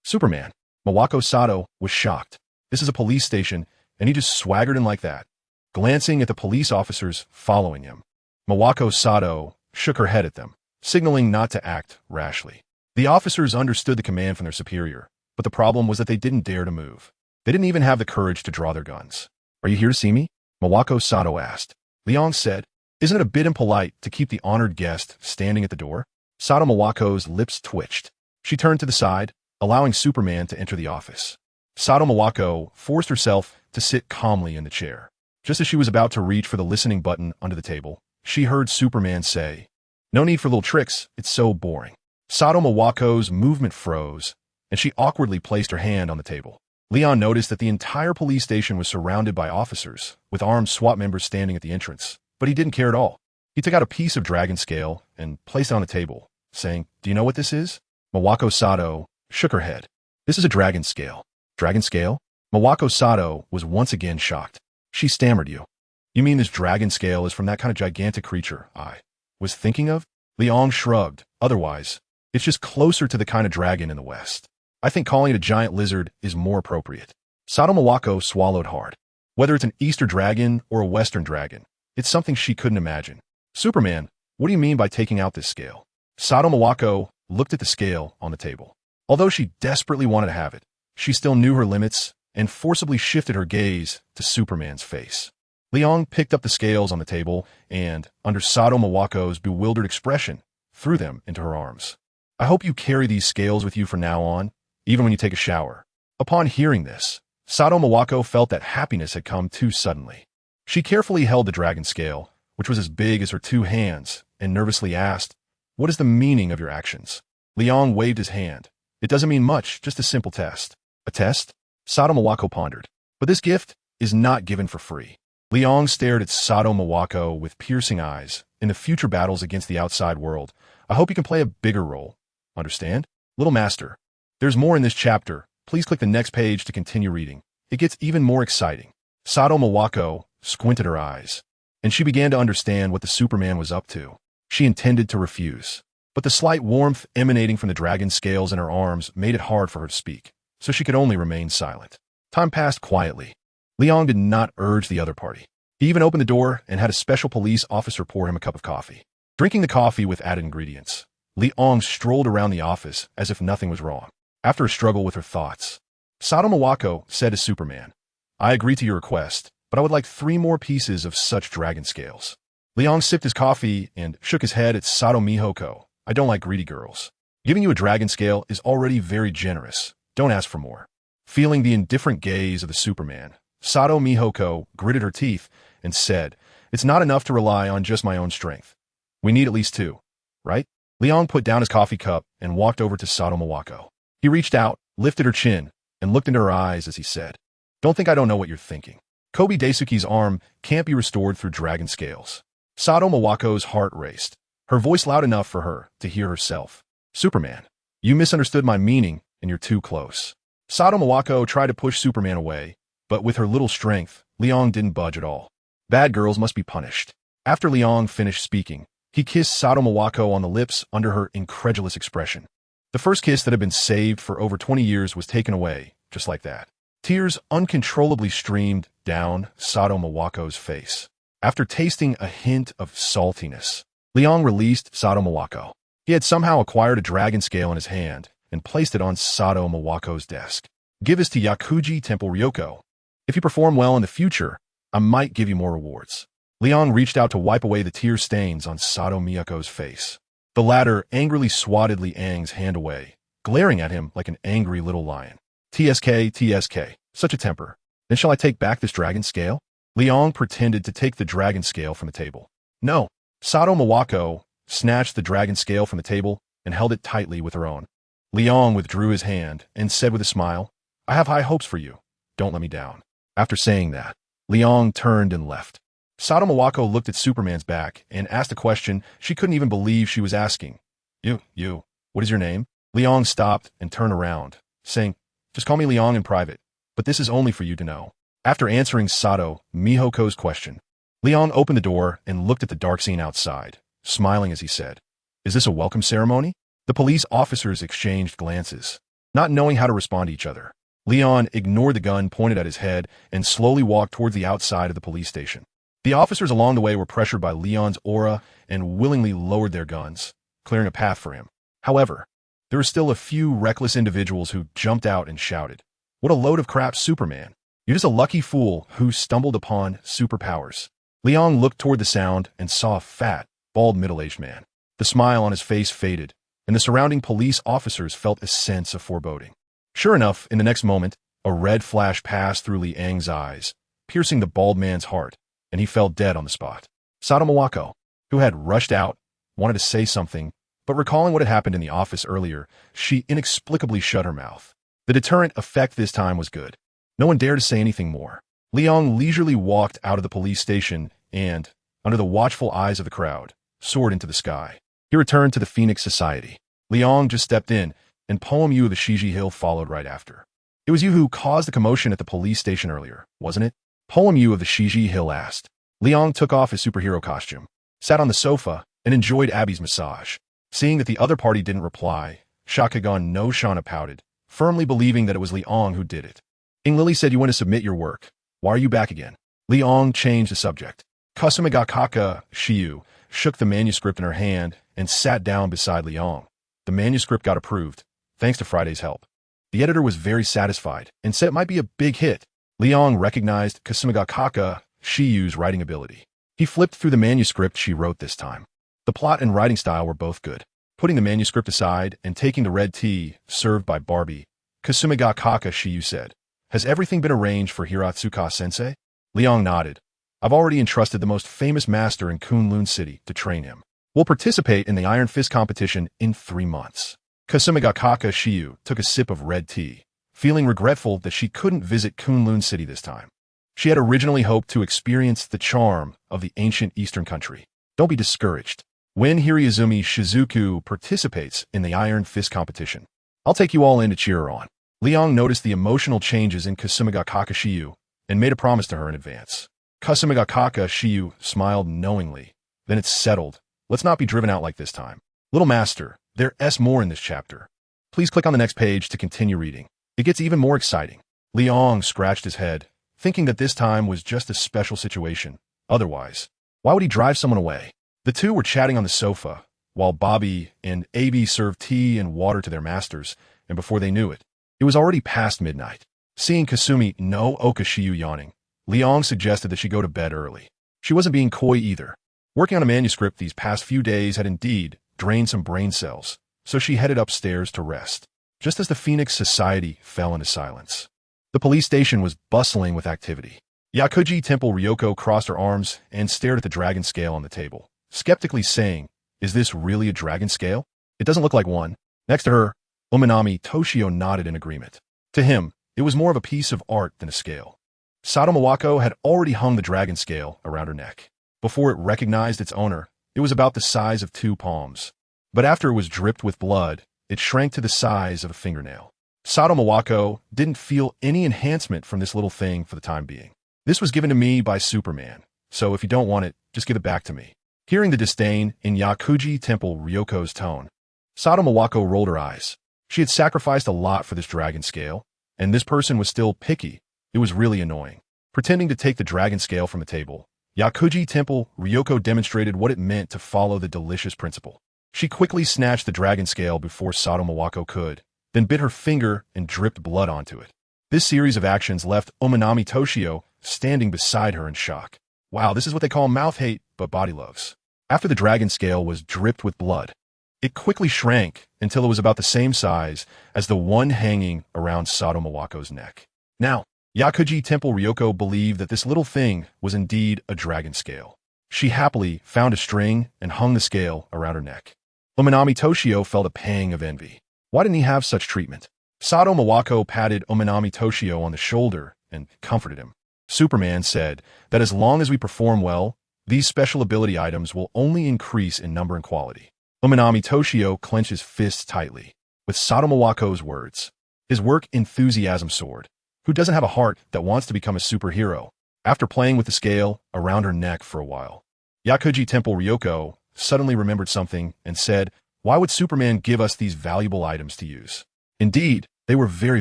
Superman. Mawako Sato was shocked. This is a police station, and he just swaggered in like that. Glancing at the police officers following him, Mawako Sato shook her head at them, signaling not to act rashly. The officers understood the command from their superior, but the problem was that they didn't dare to move. They didn't even have the courage to draw their guns. Are you here to see me? Mawako Sato asked. Leon said, Isn't it a bit impolite to keep the honored guest standing at the door? Sato Mawako's lips twitched. She turned to the side, allowing Superman to enter the office. Sato Mawako forced herself to sit calmly in the chair. Just as she was about to reach for the listening button under the table, she heard Superman say, No need for little tricks, it's so boring. Sato Mawako's movement froze, and she awkwardly placed her hand on the table. Leon noticed that the entire police station was surrounded by officers, with armed SWAT members standing at the entrance, but he didn't care at all. He took out a piece of dragon scale and placed it on the table, saying, Do you know what this is? Mawako Sato shook her head. This is a dragon scale. Dragon scale? Mawako Sato was once again shocked. She stammered, You mean this dragon scale is from that kind of gigantic creature I was thinking of? Liang shrugged. Otherwise, it's just closer to the kind of dragon in the West. I think calling it a giant lizard is more appropriate. Sato Mawako swallowed hard. Whether it's an Easter dragon or a Western dragon, it's something she couldn't imagine. Superman, what do you mean by taking out this scale? Sato Mawako looked at the scale on the table. Although she desperately wanted to have it, she still knew her limits and forcibly shifted her gaze to Superman's face. Liang picked up the scales on the table and, under Sato Mawako's bewildered expression, threw them into her arms. I hope you carry these scales with you from now on, even when you take a shower. Upon hearing this, Sato Mawako felt that happiness had come too suddenly. She carefully held the dragon scale, which was as big as her two hands, and nervously asked, What is the meaning of your actions? Liang waved his hand. It doesn't mean much, just a simple test. A test? Sato Mawako pondered. But this gift is not given for free. Liang stared at Sato Mawako with piercing eyes. In the future battles against the outside world, I hope you can play a bigger role. Understand? Little Master. There's more in this chapter. Please click the next page to continue reading. It gets even more exciting. Sato Mawako squinted her eyes, and she began to understand what the Superman was up to. She intended to refuse, but the slight warmth emanating from the dragon scales in her arms made it hard for her to speak, so she could only remain silent. Time passed quietly. Liang did not urge the other party. He even opened the door and had a special police officer pour him a cup of coffee. Drinking the coffee with added ingredients, Liang strolled around the office as if nothing was wrong. After a struggle with her thoughts, Sato Mawako said to Superman, I agree to your request, but I would like 3 more pieces of such dragon scales. Liang sipped his coffee and shook his head at Sato Mihoko. I don't like greedy girls. Giving you a dragon scale is already very generous. Don't ask for more. Feeling the indifferent gaze of the Superman, Sato Mihoko gritted her teeth and said, It's not enough to rely on just my own strength. We need at least 2, right? Liang put down his coffee cup and walked over to Sato Mawako. He reached out, lifted her chin, and looked into her eyes as he said, Don't think I don't know what you're thinking. Kobe Daisuke's arm can't be restored through dragon scales. Sato Mawako's heart raced, her voice loud enough for her to hear herself. Superman, you misunderstood my meaning and you're too close. Sato Mawako tried to push Superman away, but with her little strength, Liang didn't budge at all. Bad girls must be punished. After Liang finished speaking, he kissed Sato Mawako on the lips under her incredulous expression. The first kiss that had been saved for over 20 years was taken away, just like that. Tears uncontrollably streamed down Sato Mawako's face. After tasting a hint of saltiness, Liang released Sato Mawako. He had somehow acquired a dragon scale in his hand and placed it on Sato Mawako's desk. Give this to Yakuji Temple Ryoko. If you perform well in the future, I might give you more rewards. Liang reached out to wipe away the tear stains on Sato Miyako's face. The latter angrily swatted Liang's hand away, glaring at him like an angry little lion. TSK, such a temper. Then shall I take back this dragon scale? Liang pretended to take the dragon scale from the table. No. Sato Mawako snatched the dragon scale from the table and held it tightly with her own. Liang withdrew his hand and said with a smile, I have high hopes for you. Don't let me down. After saying that, Liang turned and left. Sato Mawako looked at Superman's back and asked a question she couldn't even believe she was asking. You, what is your name? Liang stopped and turned around, saying, Just call me Liang in private, but this is only for you to know. After answering Sato Mihoko's question, Liang opened the door and looked at the dark scene outside, smiling as he said, Is this a welcome ceremony? The police officers exchanged glances, not knowing how to respond to each other. Liang ignored the gun pointed at his head and slowly walked towards the outside of the police station. The officers along the way were pressured by Liang's aura and willingly lowered their guns, clearing a path for him. However, there were still a few reckless individuals who jumped out and shouted, What a load of crap, Superman. You're just a lucky fool who stumbled upon superpowers. Liang looked toward the sound and saw a fat, bald middle-aged man. The smile on his face faded, and the surrounding police officers felt a sense of foreboding. Sure enough, in the next moment, a red flash passed through Liang's eyes, piercing the bald man's heart, and he fell dead on the spot. Sato Mawako, who had rushed out, wanted to say something, but recalling what had happened in the office earlier, she inexplicably shut her mouth. The deterrent effect this time was good. No one dared to say anything more. Liang leisurely walked out of the police station and, under the watchful eyes of the crowd, soared into the sky. He returned to the Phoenix Society. Liang just stepped in, and Poem U of the Shiji Hill followed right after. It was you who caused the commotion at the police station earlier, wasn't it? Poem Yu of the Shiji Hill asked. Liang took off his superhero costume, sat on the sofa, and enjoyed Abby's massage. Seeing that the other party didn't reply, Shakagon no Shana pouted, firmly believing that it was Liang who did it. Ing Lily said you want to submit your work. Why are you back again? Liang changed the subject. Kasumigakaka Shiyu shook the manuscript in her hand and sat down beside Liang. The manuscript got approved, thanks to Friday's help. The editor was very satisfied and said it might be a big hit. Liang recognized Kasumigakaka Shiyu's writing ability. He flipped through the manuscript she wrote this time. The plot and writing style were both good. Putting the manuscript aside and taking the red tea served by Barbie, Kasumigakaka Shiyu said, "Has everything been arranged for Hiratsuka-sensei?" Liang nodded. "I've already entrusted the most famous master in Kunlun City to train him. We'll participate in the Iron Fist competition in 3 months." Kasumigakaka Shiyu took a sip of red tea, feeling regretful that she couldn't visit Kunlun City this time. She had originally hoped to experience the charm of the ancient eastern country. Don't be discouraged. When Hiraizumi Shizuku participates in the Iron Fist competition, I'll take you all in to cheer her on. Liang noticed the emotional changes in Kasumigakaka Shiyu and made a promise to her in advance. Kasumigakaka Shiyu smiled knowingly. Then it's settled. Let's not be driven out like this time. Little master, there's more in this chapter. Please click on the next page to continue reading. It gets even more exciting. Liang scratched his head, thinking that this time was just a special situation. Otherwise, why would he drive someone away? The two were chatting on the sofa, while Bobby and Abi served tea and water to their masters, and before they knew it, it was already past midnight. Seeing Kasumi no Okashiyu yawning, Liang suggested that she go to bed early. She wasn't being coy either. Working on a manuscript these past few days had indeed drained some brain cells, so she headed upstairs to rest, just as the Phoenix Society fell into silence. The police station was bustling with activity. Yakuji Temple Ryoko crossed her arms and stared at the dragon scale on the table, skeptically saying, "Is this really a dragon scale? It doesn't look like one." Next to her, Uminami Toshio nodded in agreement. To him, it was more of a piece of art than a scale. Sato Mawako had already hung the dragon scale around her neck. Before it recognized its owner, it was about the size of 2 palms. But after it was dripped with blood, it shrank to the size of a fingernail. Sato Mawako didn't feel any enhancement from this little thing for the time being. "This was given to me by Superman, so if you don't want it, just give it back to me." Hearing the disdain in Yakuji Temple Ryoko's tone, Sato Mawako rolled her eyes. She had sacrificed a lot for this dragon scale, and this person was still picky. It was really annoying. Pretending to take the dragon scale from the table, Yakuji Temple Ryoko demonstrated what it meant to follow the delicious principle. She quickly snatched the dragon scale before Sato Mawako could, then bit her finger and dripped blood onto it. This series of actions left Uminami Toshio standing beside her in shock. Wow, this is what they call mouth hate, but body loves. After the dragon scale was dripped with blood, it quickly shrank until it was about the same size as the one hanging around Sato Mawako's neck. Now, Yakuji Temple Ryoko believed that this little thing was indeed a dragon scale. She happily found a string and hung the scale around her neck. Uminami Toshio felt a pang of envy. Why didn't he have such treatment? Sato Mawako patted Uminami Toshio on the shoulder and comforted him. Superman said that as long as we perform well, these special ability items will only increase in number and quality. Uminami Toshio clenched his fists tightly. With Sato Mawako's words, his work enthusiasm soared. Who doesn't have a heart that wants to become a superhero? After playing with the scale around her neck for a while, Yakuji Temple Ryoko suddenly remembered something and said, "Why would Superman give us these valuable items to use?" Indeed, they were very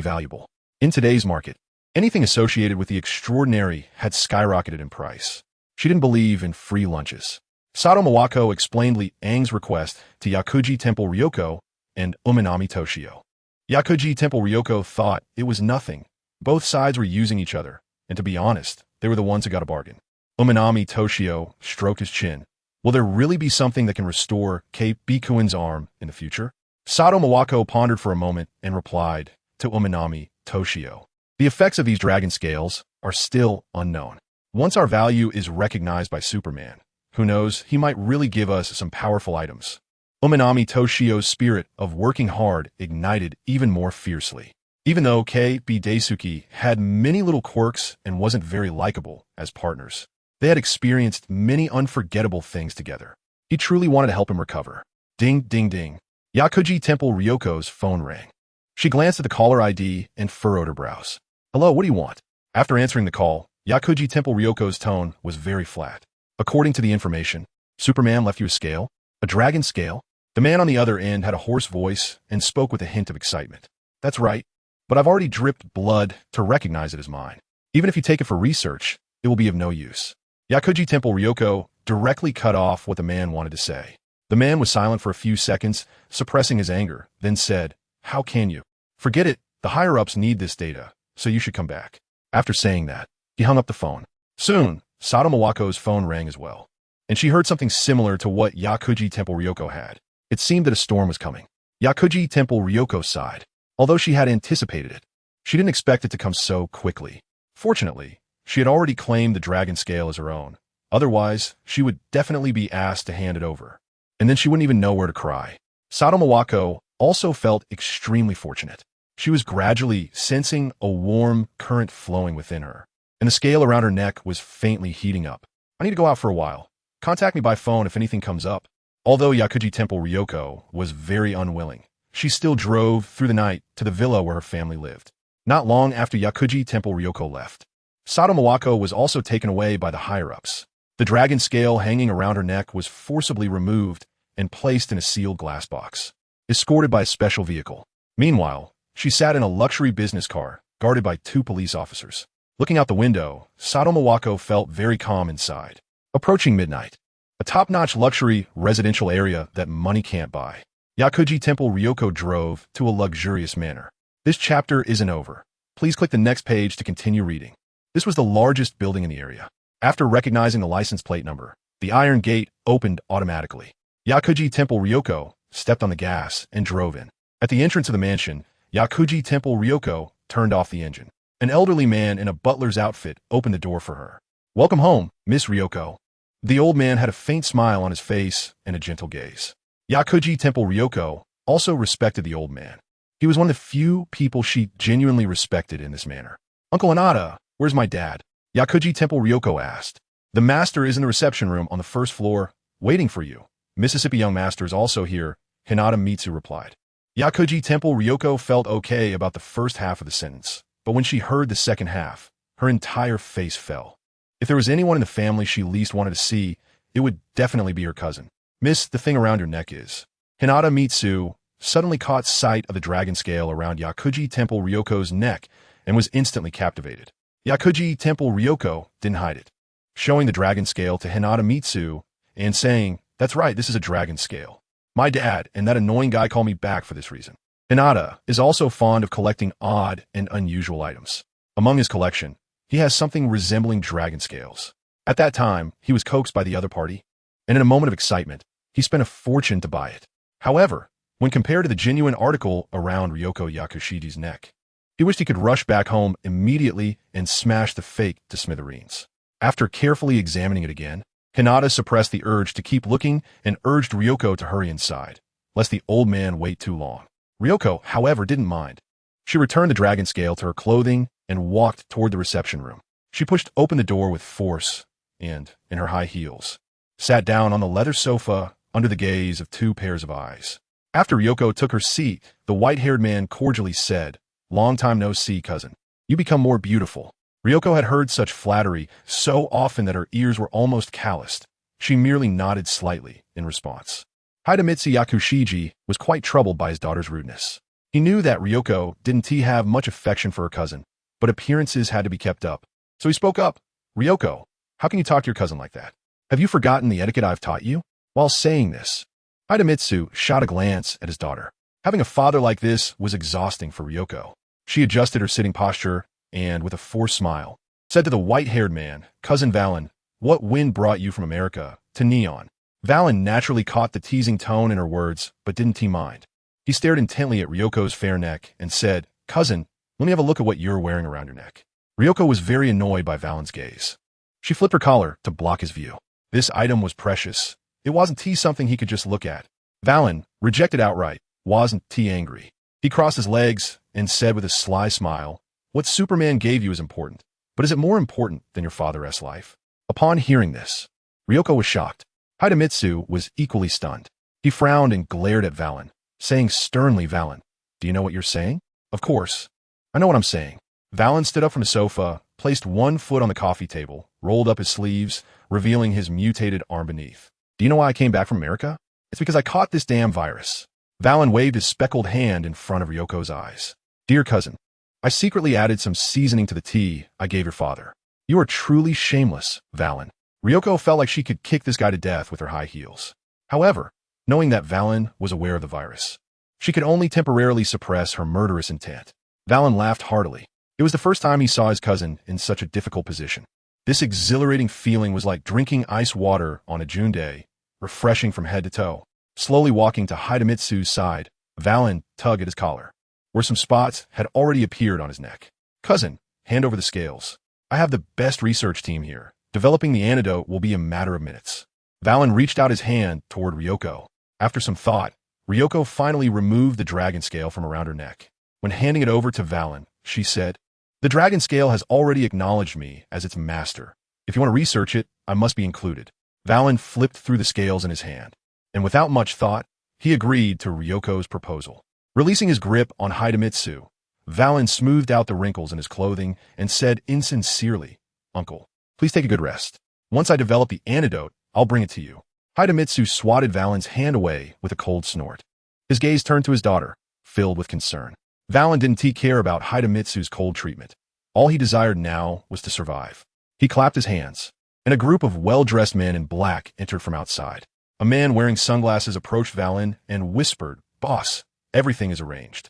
valuable. In today's market, anything associated with the extraordinary had skyrocketed in price. She didn't believe in free lunches. Sato Mawako explained Liang's request to Yakuji Temple Ryoko and Uminami Toshio. Yakuji Temple Ryoko thought it was nothing. Both sides were using each other, and to be honest, they were the ones who got a bargain. Uminami Toshio stroked his chin. Will there really be something that can restore Cape Bikuin's arm in the future? Sato Mawako pondered for a moment and replied to Uminami Toshio. The effects of these dragon scales are still unknown. Once our value is recognized by Superman, who knows, he might really give us some powerful items. Uminami Toshio's spirit of working hard ignited even more fiercely. Even though K.B. Daisuke had many little quirks and wasn't very likable as partners, they had experienced many unforgettable things together. He truly wanted to help him recover. Ding, ding, ding. Yakuji Temple Ryoko's phone rang. She glanced at the caller ID and furrowed her brows. Hello, what do you want? After answering the call, Yakuji Temple Ryoko's tone was very flat. According to the information, Superman left you a scale? A dragon scale? The man on the other end had a hoarse voice and spoke with a hint of excitement. That's right, but I've already dripped blood to recognize it as mine. Even if you take it for research, it will be of no use. Yakuji Temple Ryoko directly cut off what the man wanted to say. The man was silent for a few seconds, suppressing his anger, then said, How can you? Forget it, the higher-ups need this data, so you should come back. After saying that, he hung up the phone. Soon, Sato Miwako's phone rang as well, and she heard something similar to what Yakuji Temple Ryoko had. It seemed that a storm was coming. Yakuji Temple Ryoko sighed. Although she had anticipated it, she didn't expect it to come so quickly. Fortunately, she had already claimed the dragon scale as her own. Otherwise, she would definitely be asked to hand it over. And then she wouldn't even know where to cry. Sato Miwako also felt extremely fortunate. She was gradually sensing a warm current flowing within her, and the scale around her neck was faintly heating up. I need to go out for a while. Contact me by phone if anything comes up. Although Yakuji Temple Ryoko was very unwilling, she still drove through the night to the villa where her family lived. Not long after Yakuji Temple Ryoko left, Sato Miwako was also taken away by the higher-ups. The dragon scale hanging around her neck was forcibly removed and placed in a sealed glass box, escorted by a special vehicle. Meanwhile, she sat in a luxury business car, guarded by 2 police officers. Looking out the window, Sato Miwako felt very calm inside. Approaching midnight, a top-notch luxury residential area that money can't buy, Yakuji Temple Ryoko drove to a luxurious manor. This chapter isn't over. Please click the next page to continue reading. This was the largest building in the area. After recognizing the license plate number, the iron gate opened automatically. Yakuji Temple Ryoko stepped on the gas and drove in. At the entrance of the mansion, Yakuji Temple Ryoko turned off the engine. An elderly man in a butler's outfit opened the door for her. Welcome home, Miss Ryoko. The old man had a faint smile on his face and a gentle gaze. Yakuji Temple Ryoko also respected the old man. He was one of the few people she genuinely respected in this manner. Uncle Hinata, where's my dad? Yakuji Temple Ryoko asked. The master is in the reception room on the first floor, waiting for you. Mississippi Young Master is also here, Hinata Mitsu replied. Yakuji Temple Ryoko felt okay about the first half of the sentence, but when she heard the second half, her entire face fell. If there was anyone in the family she least wanted to see, it would definitely be her cousin. Miss, the thing around your neck is. Hinata Mitsu suddenly caught sight of the dragon scale around Yakuji Temple Ryoko's neck and was instantly captivated. Yakuji Temple Ryoko didn't hide it, showing the dragon scale to Hinata Mitsu and saying, That's right, this is a dragon scale. My dad and that annoying guy call me back for this reason. Hinata is also fond of collecting odd and unusual items. Among his collection, he has something resembling dragon scales. At that time, he was coaxed by the other party, and in a moment of excitement, he spent a fortune to buy it. However, when compared to the genuine article around Ryoko Yakushiji's neck, he wished he could rush back home immediately and smash the fake to smithereens. After carefully examining it again, Hinata suppressed the urge to keep looking and urged Ryoko to hurry inside, lest the old man wait too long. Ryoko, however, didn't mind. She returned the dragon scale to her clothing and walked toward the reception room. She pushed open the door with force and, in her high heels, sat down on the leather sofa under the gaze of 2 pairs of eyes. After Ryoko took her seat, the white-haired man cordially said, Long time no see, cousin. You become more beautiful. Ryoko had heard such flattery so often that her ears were almost calloused. She merely nodded slightly in response. Hidemitsu Yakushiji was quite troubled by his daughter's rudeness. He knew that Ryoko didn't have much affection for her cousin, but appearances had to be kept up. So he spoke up. Ryoko, how can you talk to your cousin like that? Have you forgotten the etiquette I've taught you? While saying this, Hidemitsu shot a glance at his daughter. Having a father like this was exhausting for Ryoko. She adjusted her sitting posture and, with a forced smile, said to the white-haired man, Cousin Valen, what wind brought you from America to Neon? Valen naturally caught the teasing tone in her words, but didn't he mind. He stared intently at Ryoko's fair neck and said, Cousin, let me have a look at what you're wearing around your neck. Ryoko was very annoyed by Valen's gaze. She flipped her collar to block his view. This item was precious. It wasn't something he could just look at. Valen, rejected outright, wasn't angry. He crossed his legs and said with a sly smile, What Superman gave you is important, but is it more important than your father's life? Upon hearing this, Ryoko was shocked. Hidemitsu was equally stunned. He frowned and glared at Valen, saying sternly, Valen, do you know what you're saying? Of course. I know what I'm saying. Valen stood up from the sofa, placed one foot on the coffee table, rolled up his sleeves, revealing his mutated arm beneath. Do you know why I came back from America? It's because I caught this damn virus. Valen waved his speckled hand in front of Ryoko's eyes. Dear cousin, I secretly added some seasoning to the tea I gave your father. You are truly shameless, Valen. Ryoko felt like she could kick this guy to death with her high heels. However, knowing that Valen was aware of the virus, she could only temporarily suppress her murderous intent. Valen laughed heartily. It was the first time he saw his cousin in such a difficult position. This exhilarating feeling was like drinking ice water on a June day, refreshing from head to toe. Slowly walking to Hidemitsu's side, Valen tugged at his collar, where some spots had already appeared on his neck. Cousin, hand over the scales. I have the best research team here. Developing the antidote will be a matter of minutes. Valen reached out his hand toward Ryoko. After some thought, Ryoko finally removed the dragon scale from around her neck. When handing it over to Valen, she said, The dragon scale has already acknowledged me as its master. If you want to research it, I must be included. Valen flipped through the scales in his hand, and without much thought, he agreed to Ryoko's proposal. Releasing his grip on Hidemitsu, Valen smoothed out the wrinkles in his clothing and said insincerely, Uncle, please take a good rest. Once I develop the antidote, I'll bring it to you. Hidemitsu swatted Valen's hand away with a cold snort. His gaze turned to his daughter, filled with concern. Valen didn't care about Hidemitsu's cold treatment. All he desired now was to survive. He clapped his hands, and a group of well-dressed men in black entered from outside. A man wearing sunglasses approached Valen and whispered, Boss, everything is arranged.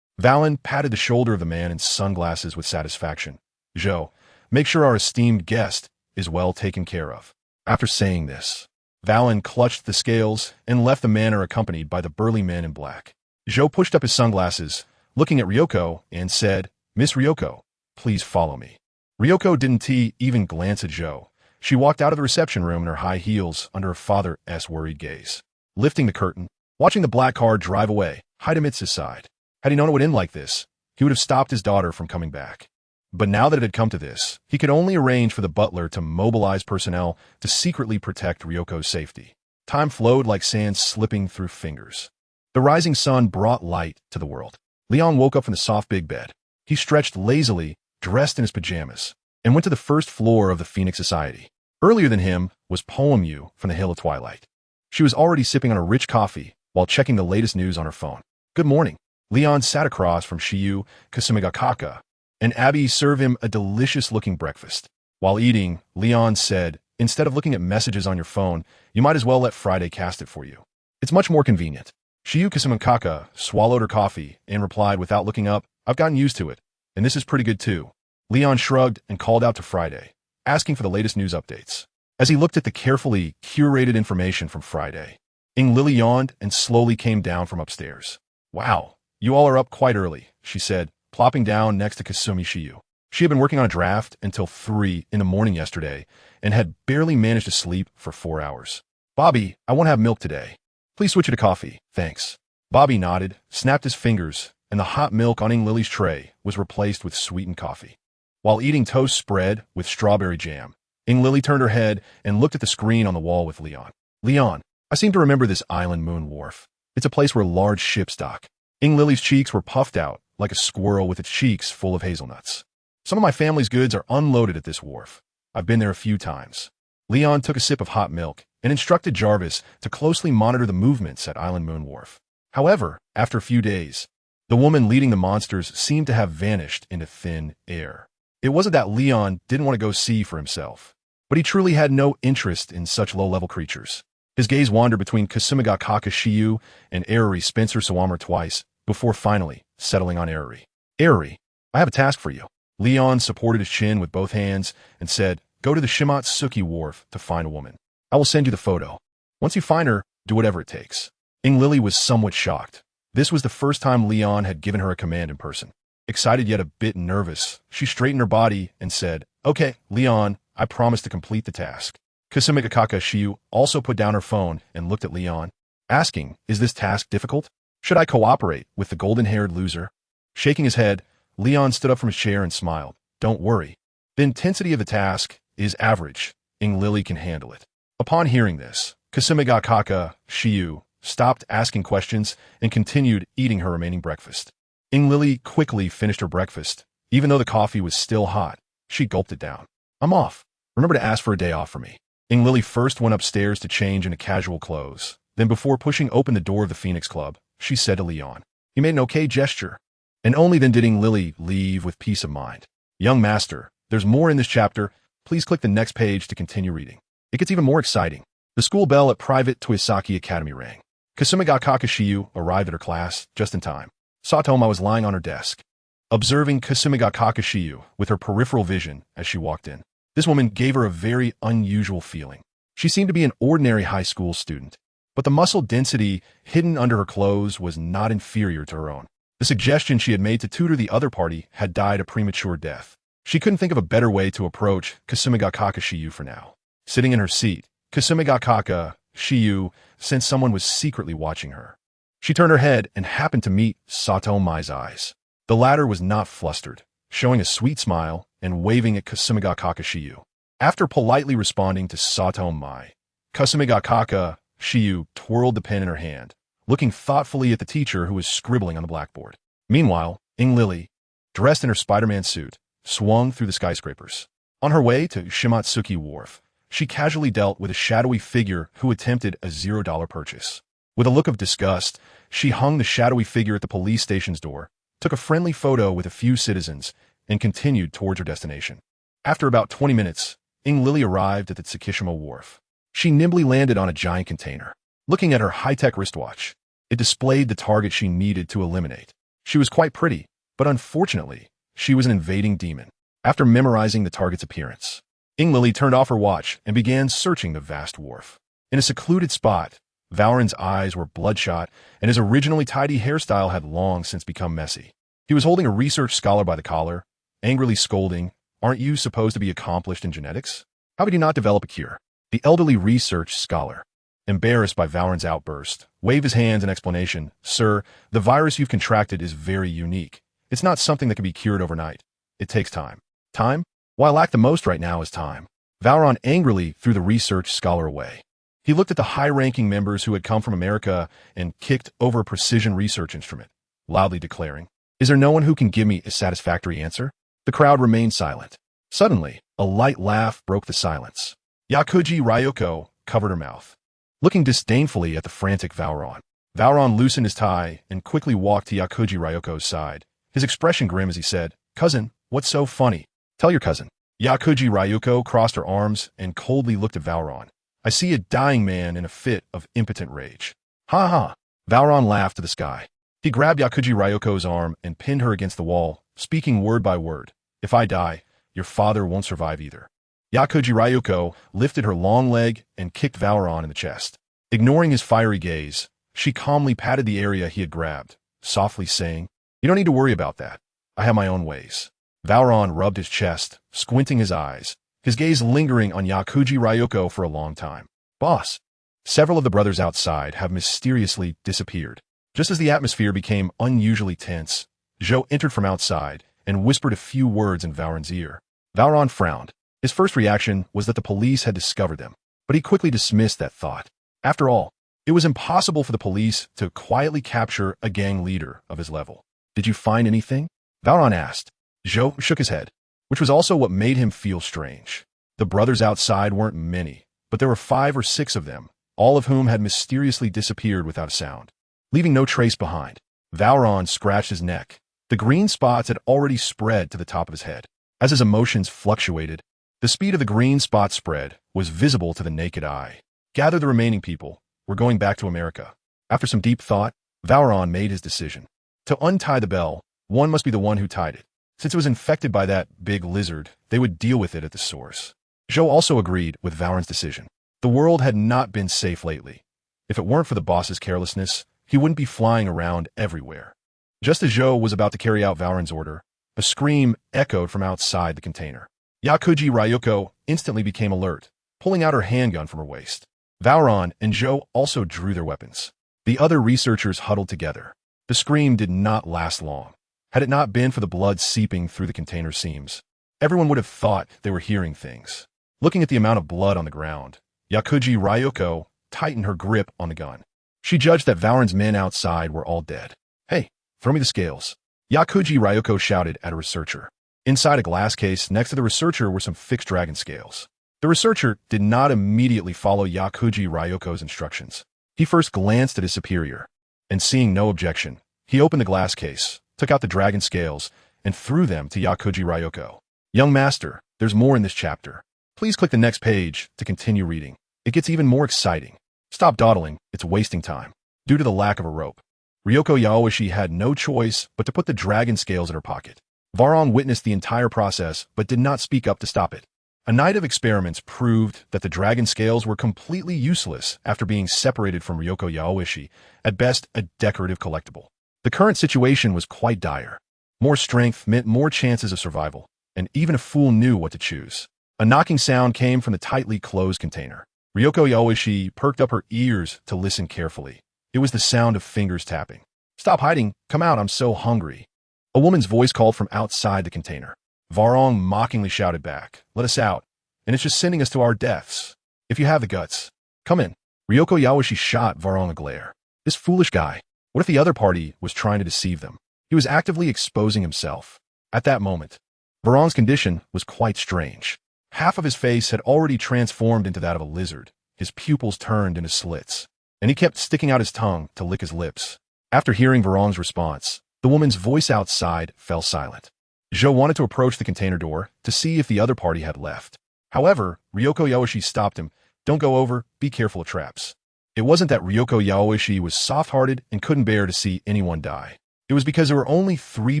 Valen patted the shoulder of the man in sunglasses with satisfaction. Joe, make sure our esteemed guest is well taken care of. After saying this, Valen clutched the scales and left the manor accompanied by the burly man in black. Joe pushed up his sunglasses, looking at Ryoko, and said, Miss Ryoko, please follow me. Ryoko didn't even glance at Joe. She walked out of the reception room in her high heels under her father's worried gaze. Lifting the curtain, watching the black car drive away, Hidemitsu sighed. Had he known it would end like this, he would have stopped his daughter from coming back. But now that it had come to this, he could only arrange for the butler to mobilize personnel to secretly protect Ryoko's safety. Time flowed like sand slipping through fingers. The rising sun brought light to the world. Leon woke up from the soft big bed. He stretched lazily, dressed in his pajamas, and went to the first floor of the Phoenix Society. Earlier than him was Poemu from the Hill of Twilight. She was already sipping on a rich coffee while checking the latest news on her phone. Good morning. Leon sat across from Shiyu Kasumigakaka, and Abby served him a delicious-looking breakfast. While eating, Leon said, Instead of looking at messages on your phone, you might as well let Friday cast it for you. It's much more convenient. Shiyu Kasumigakaka swallowed her coffee and replied without looking up, I've gotten used to it, and this is pretty good too. Leon shrugged and called out to Friday, asking for the latest news updates. As he looked at the carefully curated information from Friday, Lily yawned and slowly came down from upstairs. Wow, you all are up quite early, she said, plopping down next to Kasumi Shiyu. She had been working on a draft until 3 in the morning yesterday and had barely managed to sleep for 4 hours. Bobby, I won't have milk today. Please switch it to coffee, thanks. Bobby nodded, snapped his fingers, and the hot milk on Lily's tray was replaced with sweetened coffee. While eating toast spread with strawberry jam, Lily turned her head and looked at the screen on the wall with Leon. Leon, I seem to remember this island Moon Wharf. It's a place where large ships dock. Lily's cheeks were puffed out like a squirrel with its cheeks full of hazelnuts. Some of my family's goods are unloaded at this wharf. I've been there a few times. Leon took a sip of hot milk and instructed Jarvis to closely monitor the movements at Island Moon Wharf. However, after a few days, the woman leading the monsters seemed to have vanished into thin air. It wasn't that Leon didn't want to go see for himself, but he truly had no interest in such low-level creatures. His gaze wandered between Kasumigakaka Shiyu and Arari Spencer Sawamura twice, before finally settling on Arari. Arari, I have a task for you. Leon supported his chin with both hands and said, Go to the Shimatsuki Wharf to find a woman. I will send you the photo. Once you find her, do whatever it takes. Lily was somewhat shocked. This was the first time Leon had given her a command in person. Excited yet a bit nervous, she straightened her body and said, Okay, Leon, I promise to complete the task. Kasumigakaka Shiyu also put down her phone and looked at Leon, asking, Is this task difficult? Should I cooperate with the golden-haired loser? Shaking his head, Leon stood up from his chair and smiled. Don't worry. The intensity of the task is average. Lily can handle it. Upon hearing this, Kasumigakaka Shiyu stopped asking questions and continued eating her remaining breakfast. Lily quickly finished her breakfast. Even though the coffee was still hot, she gulped it down. I'm off. Remember to ask for a day off for me. Lily first went upstairs to change into casual clothes. Then before pushing open the door of the Phoenix Club, she said to Leon. He made an okay gesture. And only then did Lily leave with peace of mind. Young master, there's more in this chapter. Please click the next page to continue reading. It gets even more exciting. The school bell at private Toyosaki Academy rang. Kasumi ga Kakashiyu arrived at her class just in time. Satoma was lying on her desk, observing Kasumi ga Kakashiyu with her peripheral vision as she walked in. This woman gave her a very unusual feeling. She seemed to be an ordinary high school student, but the muscle density hidden under her clothes was not inferior to her own. The suggestion she had made to tutor the other party had died a premature death. She couldn't think of a better way to approach Kasumi ga Kakashiyu for now. Sitting in her seat, Kasumi ga Kakashiyu sensed someone was secretly watching her. She turned her head and happened to meet Satomai's eyes. The latter was not flustered, showing a sweet smile and waving at Kasumi ga Kakashiyu. After politely responding to Satomai, Kasumi ga Kakashiyu twirled the pen in her hand, looking thoughtfully at the teacher who was scribbling on the blackboard. Meanwhile, Lily, dressed in her Spider-Man suit, swung through the skyscrapers. On her way to Shimatsuki Wharf, she casually dealt with a shadowy figure who attempted a $0 purchase. With a look of disgust, she hung the shadowy figure at the police station's door, took a friendly photo with a few citizens, and continued towards her destination. After about 20 minutes, Lily arrived at the Tsukishima Wharf. She nimbly landed on a giant container. Looking at her high-tech wristwatch, it displayed the target she needed to eliminate. She was quite pretty, but unfortunately, she was an invading demon. After memorizing the target's appearance, Lily turned off her watch and began searching the vast wharf. In a secluded spot, Valorant's eyes were bloodshot, and his originally tidy hairstyle had long since become messy. He was holding a research scholar by the collar, angrily scolding, "Aren't you supposed to be accomplished in genetics? How would you not develop a cure?" The elderly research scholar, embarrassed by Valorant's outburst, waved his hands in explanation. "Sir, the virus you've contracted is very unique. It's not something that can be cured overnight. It takes time." Time? What I lack the most right now is time. Valorant angrily threw the research scholar away. He looked at the high-ranking members who had come from America and kicked over a precision research instrument, loudly declaring, "Is there no one who can give me a satisfactory answer?" The crowd remained silent. Suddenly, a light laugh broke the silence. Yakuji Ryoko covered her mouth. Looking disdainfully at the frantic Valorant, Valorant loosened his tie and quickly walked to Yakuji Ryoko's side, his expression grim as he said, "Cousin, what's so funny? Tell your cousin." Yakuji Ryoko crossed her arms and coldly looked at Valorant. "I see a dying man in a fit of impotent rage." "Ha ha!" Valorant laughed to the sky. He grabbed Yakuji Ryoko's arm and pinned her against the wall, speaking word by word. "If I die, your father won't survive either." Yakuji Ryoko lifted her long leg and kicked Valorant in the chest. Ignoring his fiery gaze, she calmly patted the area he had grabbed, softly saying, "You don't need to worry about that. I have my own ways." Valorant rubbed his chest, squinting his eyes, his gaze lingering on Yakuji Ryoko for a long time. "Boss." Several of the brothers outside have mysteriously disappeared. Just as the atmosphere became unusually tense, Zhou entered from outside and whispered a few words in Valorant's ear. Valorant frowned. His first reaction was that the police had discovered them, but he quickly dismissed that thought. After all, it was impossible for the police to quietly capture a gang leader of his level. "Did you find anything?" Valorant asked. Zhou shook his head, which was also what made him feel strange. The brothers outside weren't many, but there were 5 or 6 of them, all of whom had mysteriously disappeared without a sound, leaving no trace behind. Valorant scratched his neck. The green spots had already spread to the top of his head. As his emotions fluctuated, the speed of the green spot spread was visible to the naked eye. "Gather the remaining people. We're going back to America." After some deep thought, Valorant made his decision. To untie the bell, one must be the one who tied it. Since it was infected by that big lizard, they would deal with it at the source. Zhou also agreed with Valorant's decision. The world had not been safe lately. If it weren't for the boss's carelessness, he wouldn't be flying around everywhere. Just as Zhou was about to carry out Valorant's order, a scream echoed from outside the container. Yakuji Ryoko instantly became alert, pulling out her handgun from her waist. Valorant and Zhou also drew their weapons. The other researchers huddled together. The scream did not last long. Had it not been for the blood seeping through the container seams, everyone would have thought they were hearing things. Looking at the amount of blood on the ground, Yakuji Ryoko tightened her grip on the gun. She judged that Valorant's men outside were all dead. "Hey, throw me the scales." Yakuji Ryoko shouted at a researcher. Inside a glass case next to the researcher were some fixed dragon scales. The researcher did not immediately follow Yakuji Ryoko's instructions. He first glanced at his superior, and seeing no objection, he opened the glass case, took out the dragon scales, and threw them to Yakuji Ryoko. Young master, there's more in this chapter. Please click the next page to continue reading. It gets even more exciting. Stop dawdling, it's wasting time. Due to the lack of a rope, Ryoko Yaoishi had no choice but to put the dragon scales in her pocket. Varong witnessed the entire process but did not speak up to stop it. A night of experiments proved that the dragon scales were completely useless after being separated from Ryoko Yaoishi, at best a decorative collectible. The current situation was quite dire. More strength meant more chances of survival, and even a fool knew what to choose. A knocking sound came from the tightly closed container. Ryoko Yaoishi perked up her ears to listen carefully. It was the sound of fingers tapping. "Stop hiding, come out, I'm so hungry." A woman's voice called from outside the container. Varong mockingly shouted back, "Let us out, and it's just sending us to our deaths. If you have the guts, come in." Ryoko Yaoishi shot Varong a glare. This foolish guy. What if the other party was trying to deceive them? He was actively exposing himself. At that moment, Varong's condition was quite strange. Half of his face had already transformed into that of a lizard. His pupils turned into slits, and he kept sticking out his tongue to lick his lips. After hearing Varong's response, the woman's voice outside fell silent. Zhou wanted to approach the container door to see if the other party had left. However, Ryoko Yaoishi stopped him. "Don't go over, be careful of traps." It wasn't that Ryoko Yaoishi was soft-hearted and couldn't bear to see anyone die. It was because there were only 3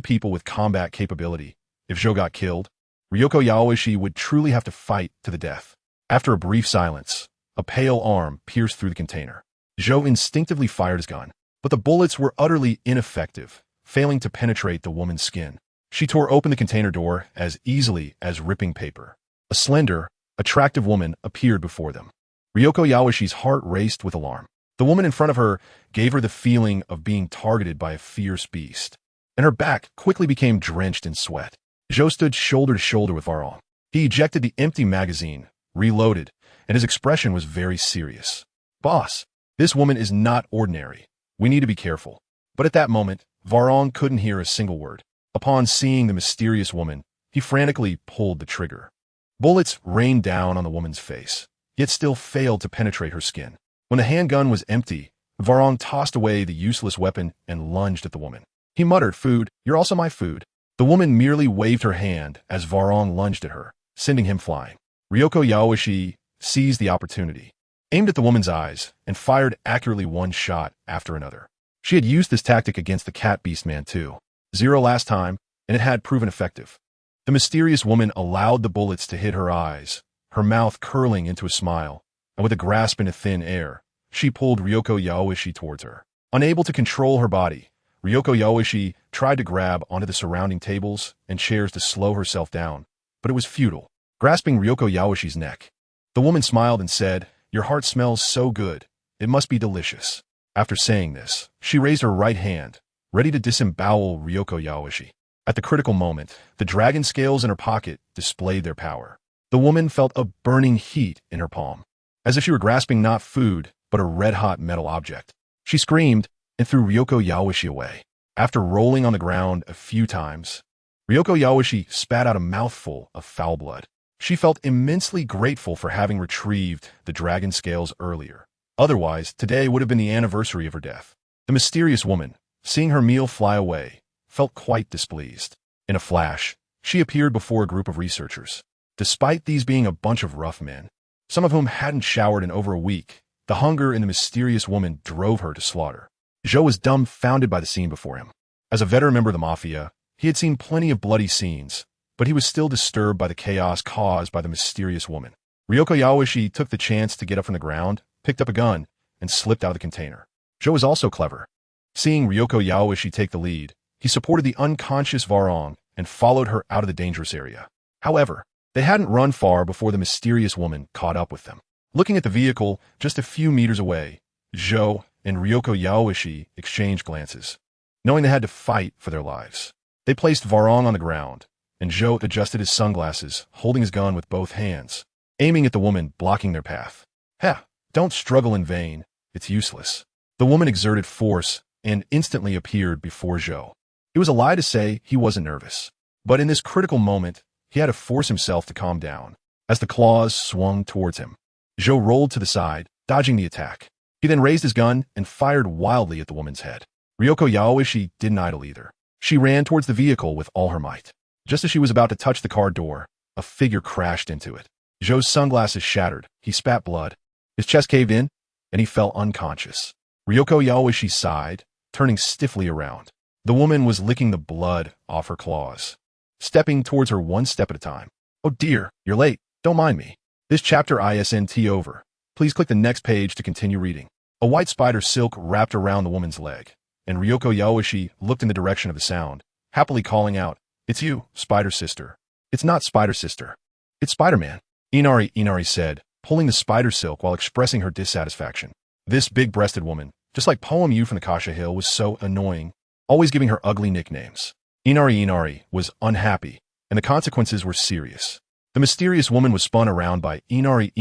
people with combat capability. If Zhou got killed, Ryoko Yaoishi would truly have to fight to the death. After a brief silence, a pale arm pierced through the container. Zhou instinctively fired his gun, but the bullets were utterly ineffective, failing to penetrate the woman's skin. She tore open the container door as easily as ripping paper. A slender, attractive woman appeared before them. Ryoko Yaoishi's heart raced with alarm. The woman in front of her gave her the feeling of being targeted by a fierce beast, and her back quickly became drenched in sweat. Zhou stood shoulder to shoulder with Varong. He ejected the empty magazine, reloaded, and his expression was very serious. "Boss, this woman is not ordinary. We need to be careful." But at that moment, Varong couldn't hear a single word. Upon seeing the mysterious woman, he frantically pulled the trigger. Bullets rained down on the woman's face, yet still failed to penetrate her skin. When the handgun was empty, Varong tossed away the useless weapon and lunged at the woman. He muttered, "Food, you're also my food." The woman merely waved her hand as Varong lunged at her, sending him flying. Ryoko Yaoishi seized the opportunity, aimed at the woman's eyes, and fired accurately one shot after another. She had used this tactic against the cat beast man too. 0 last time, and it had proven effective. The mysterious woman allowed the bullets to hit her eyes, her mouth curling into a smile, and with a grasp into thin air, she pulled Ryoko Yaoishi towards her. Unable to control her body, Ryoko Yaoishi tried to grab onto the surrounding tables and chairs to slow herself down, but it was futile. Grasping Ryoko Yaoishi's neck, the woman smiled and said, "Your heart smells so good. It must be delicious." After saying this, she raised her right hand, ready to disembowel Ryoko Yaoishi. At the critical moment, the dragon scales in her pocket displayed their power. The woman felt a burning heat in her palm, as if she were grasping not food, but a red-hot metal object. She screamed and threw Ryoko Yaoishi away. After rolling on the ground a few times, Ryoko Yaoishi spat out a mouthful of foul blood. She felt immensely grateful for having retrieved the dragon scales earlier. Otherwise, today would have been the anniversary of her death. The mysterious woman, seeing her meal fly away, felt quite displeased. In a flash, she appeared before a group of researchers. Despite these being a bunch of rough men, some of whom hadn't showered in over a week, the hunger in the mysterious woman drove her to slaughter. Zhou was dumbfounded by the scene before him. As a veteran member of the mafia, he had seen plenty of bloody scenes, but he was still disturbed by the chaos caused by the mysterious woman. Ryoko Yaoishi took the chance to get up from the ground, picked up a gun, and slipped out of the container. Zhou was also clever. Seeing Ryoko Yaoishi take the lead, he supported the unconscious Varong and followed her out of the dangerous area. However, they hadn't run far before the mysterious woman caught up with them. Looking at the vehicle just a few meters away, Zhou and Ryoko Yaoishi exchanged glances, knowing they had to fight for their lives. They placed Varong on the ground, and Zhou adjusted his sunglasses, holding his gun with both hands, aiming at the woman blocking their path. "Ha! Don't struggle in vain. It's useless." The woman exerted force and instantly appeared before Zhou. It was a lie to say he wasn't nervous. But in this critical moment, he had to force himself to calm down. As the claws swung towards him, Zhou rolled to the side, dodging the attack. He then raised his gun and fired wildly at the woman's head. Ryoko Yaoishi didn't idle either. She ran towards the vehicle with all her might. Just as she was about to touch the car door, a figure crashed into it. Zhou's sunglasses shattered, he spat blood. His chest caved in, and he fell unconscious. Ryoko Yaoishi sighed, turning stiffly around. The woman was licking the blood off her claws, stepping towards her one step at a time. Oh dear, you're late. Don't mind me. This chapter isn't over. Please click the next page to continue reading. A white spider silk wrapped around the woman's leg, and Ryoko Yaoishi looked in the direction of the sound, happily calling out, "It's you, Spider Sister." "It's not Spider Sister. It's Spider-Man," Inari said, pulling the spider silk while expressing her dissatisfaction. This big-breasted woman, just like Poem Yu from the Kasha Hill, was so annoying, always giving her ugly nicknames. Inari was unhappy, and the consequences were serious. The mysterious woman was spun around by Inari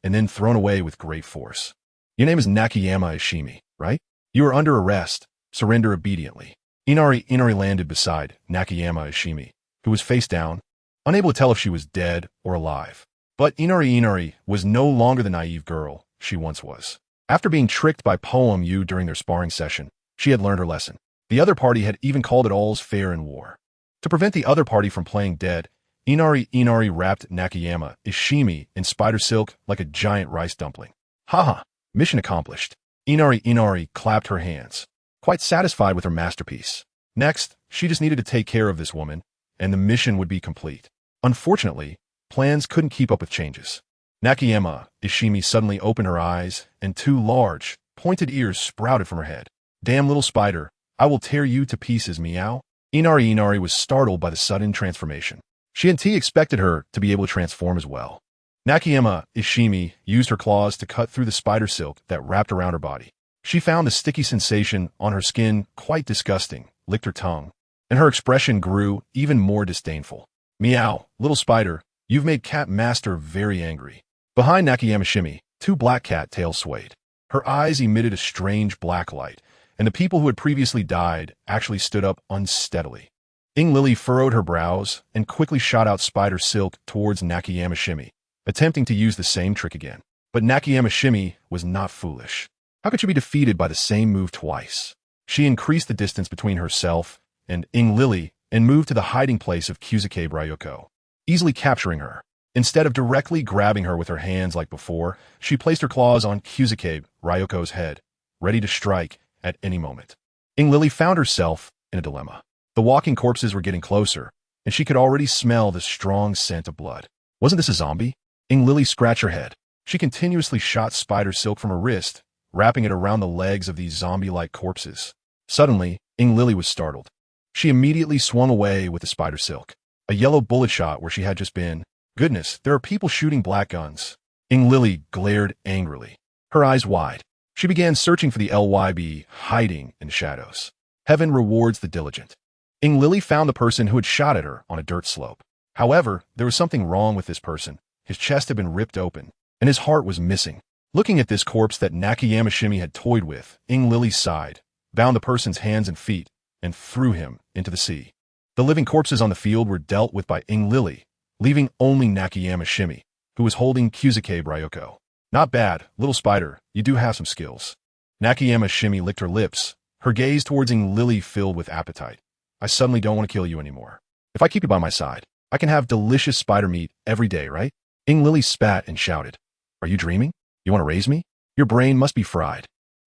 and then thrown away with great force. "Your name is Nakayama Ishimi, right? You are under arrest. Surrender obediently." Inari landed beside Nakayama Ishimi, who was face down, unable to tell if she was dead or alive. But Inari was no longer the naive girl she once was. After being tricked by Poem Yu during their sparring session, she had learned her lesson. The other party had even called it all's fair in war. To prevent the other party from playing dead, Inari wrapped Nakayama Ishimi in spider silk like a giant rice dumpling. Haha, mission accomplished. Inari clapped her hands, quite satisfied with her masterpiece. Next, she just needed to take care of this woman, and the mission would be complete. Unfortunately, plans couldn't keep up with changes. Nakayama Ishimi suddenly opened her eyes, and two large, pointed ears sprouted from her head. "Damn little spider, I will tear you to pieces, meow." Inari was startled by the sudden transformation. She and T expected her to be able to transform as well. Nakayama Ishimi used her claws to cut through the spider silk that wrapped around her body. She found the sticky sensation on her skin quite disgusting, licked her tongue, and her expression grew even more disdainful. "Meow, little spider, you've made Cat Master very angry." Behind Nakayama Ishimi, two black cat tails swayed. Her eyes emitted a strange black light, and the people who had previously died actually stood up unsteadily. Lily furrowed her brows and quickly shot out spider silk towards Nakayama Ishimi, attempting to use the same trick again. But Nakayama Ishimi was not foolish. How could she be defeated by the same move twice? She increased the distance between herself and Lily and moved to the hiding place of Kyusuke Ryoko, easily capturing her. Instead of directly grabbing her with her hands like before, she placed her claws on Kyusuke Ryoko's head, ready to strike at any moment. Lily found herself in a dilemma. The walking corpses were getting closer, and she could already smell the strong scent of blood. Wasn't this a zombie? Lily scratched her head. She continuously shot spider silk from her wrist, wrapping it around the legs of these zombie-like corpses. Suddenly, Lily was startled. She immediately swung away with the spider silk. A yellow bullet shot where she had just been. Goodness, there are people shooting black guns. Lily glared angrily, her eyes wide. She began searching for the LYB, hiding in the shadows. Heaven rewards the diligent. Lily found the person who had shot at her on a dirt slope. However, there was something wrong with this person. His chest had been ripped open, and his heart was missing. Looking at this corpse that Nakayama Ishimi had toyed with, Lily sighed, bound the person's hands and feet, and threw him into the sea. The living corpses on the field were dealt with by Lily, leaving only Nakayama Ishimi, who was holding Kyusuke Ryoko. "Not bad, little spider, you do have some skills." Nakayama Ishimi licked her lips, her gaze towards Lily filled with appetite. "I suddenly don't want to kill you anymore. If I keep you by my side, I can have delicious spider meat every day, right?" Lily spat and shouted, "Are you dreaming? You want to raise me? Your brain must be fried."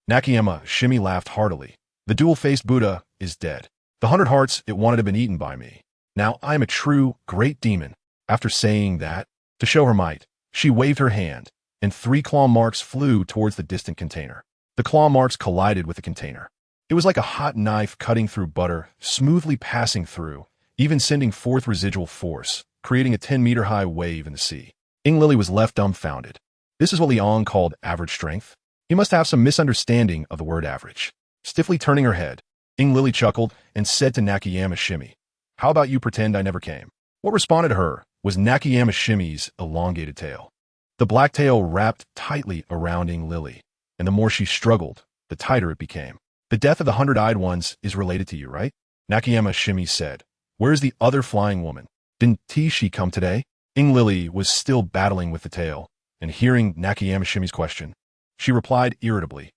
Nakayama Ishimi laughed heartily. "The dual-faced Buddha is dead. The 100 hearts it wanted have been eaten by me. Now I am a true, great demon." After saying that, to show her might, she waved her hand, and 3 claw marks flew towards the distant container. The claw marks collided with the container. It was like a hot knife cutting through butter, smoothly passing through, even sending forth residual force, creating a 10-meter-high wave in the sea. Lily was left dumbfounded. This is what Liang called average strength? He must have some misunderstanding of the word average. Stiffly turning her head, Lily chuckled and said to Nakayama Ishimi, "How about you pretend I never came?" What responded to her was Nakayama Ishimi's elongated tail. The black tail wrapped tightly around Lily, and the more she struggled, the tighter it became. "The death of the 100-eyed ones is related to you, right?" Nakayama Shimi said. Where's the other flying woman? Didn't she come today? Lily was still battling with the tail, and hearing Nakayama Shimi's question, she replied irritably,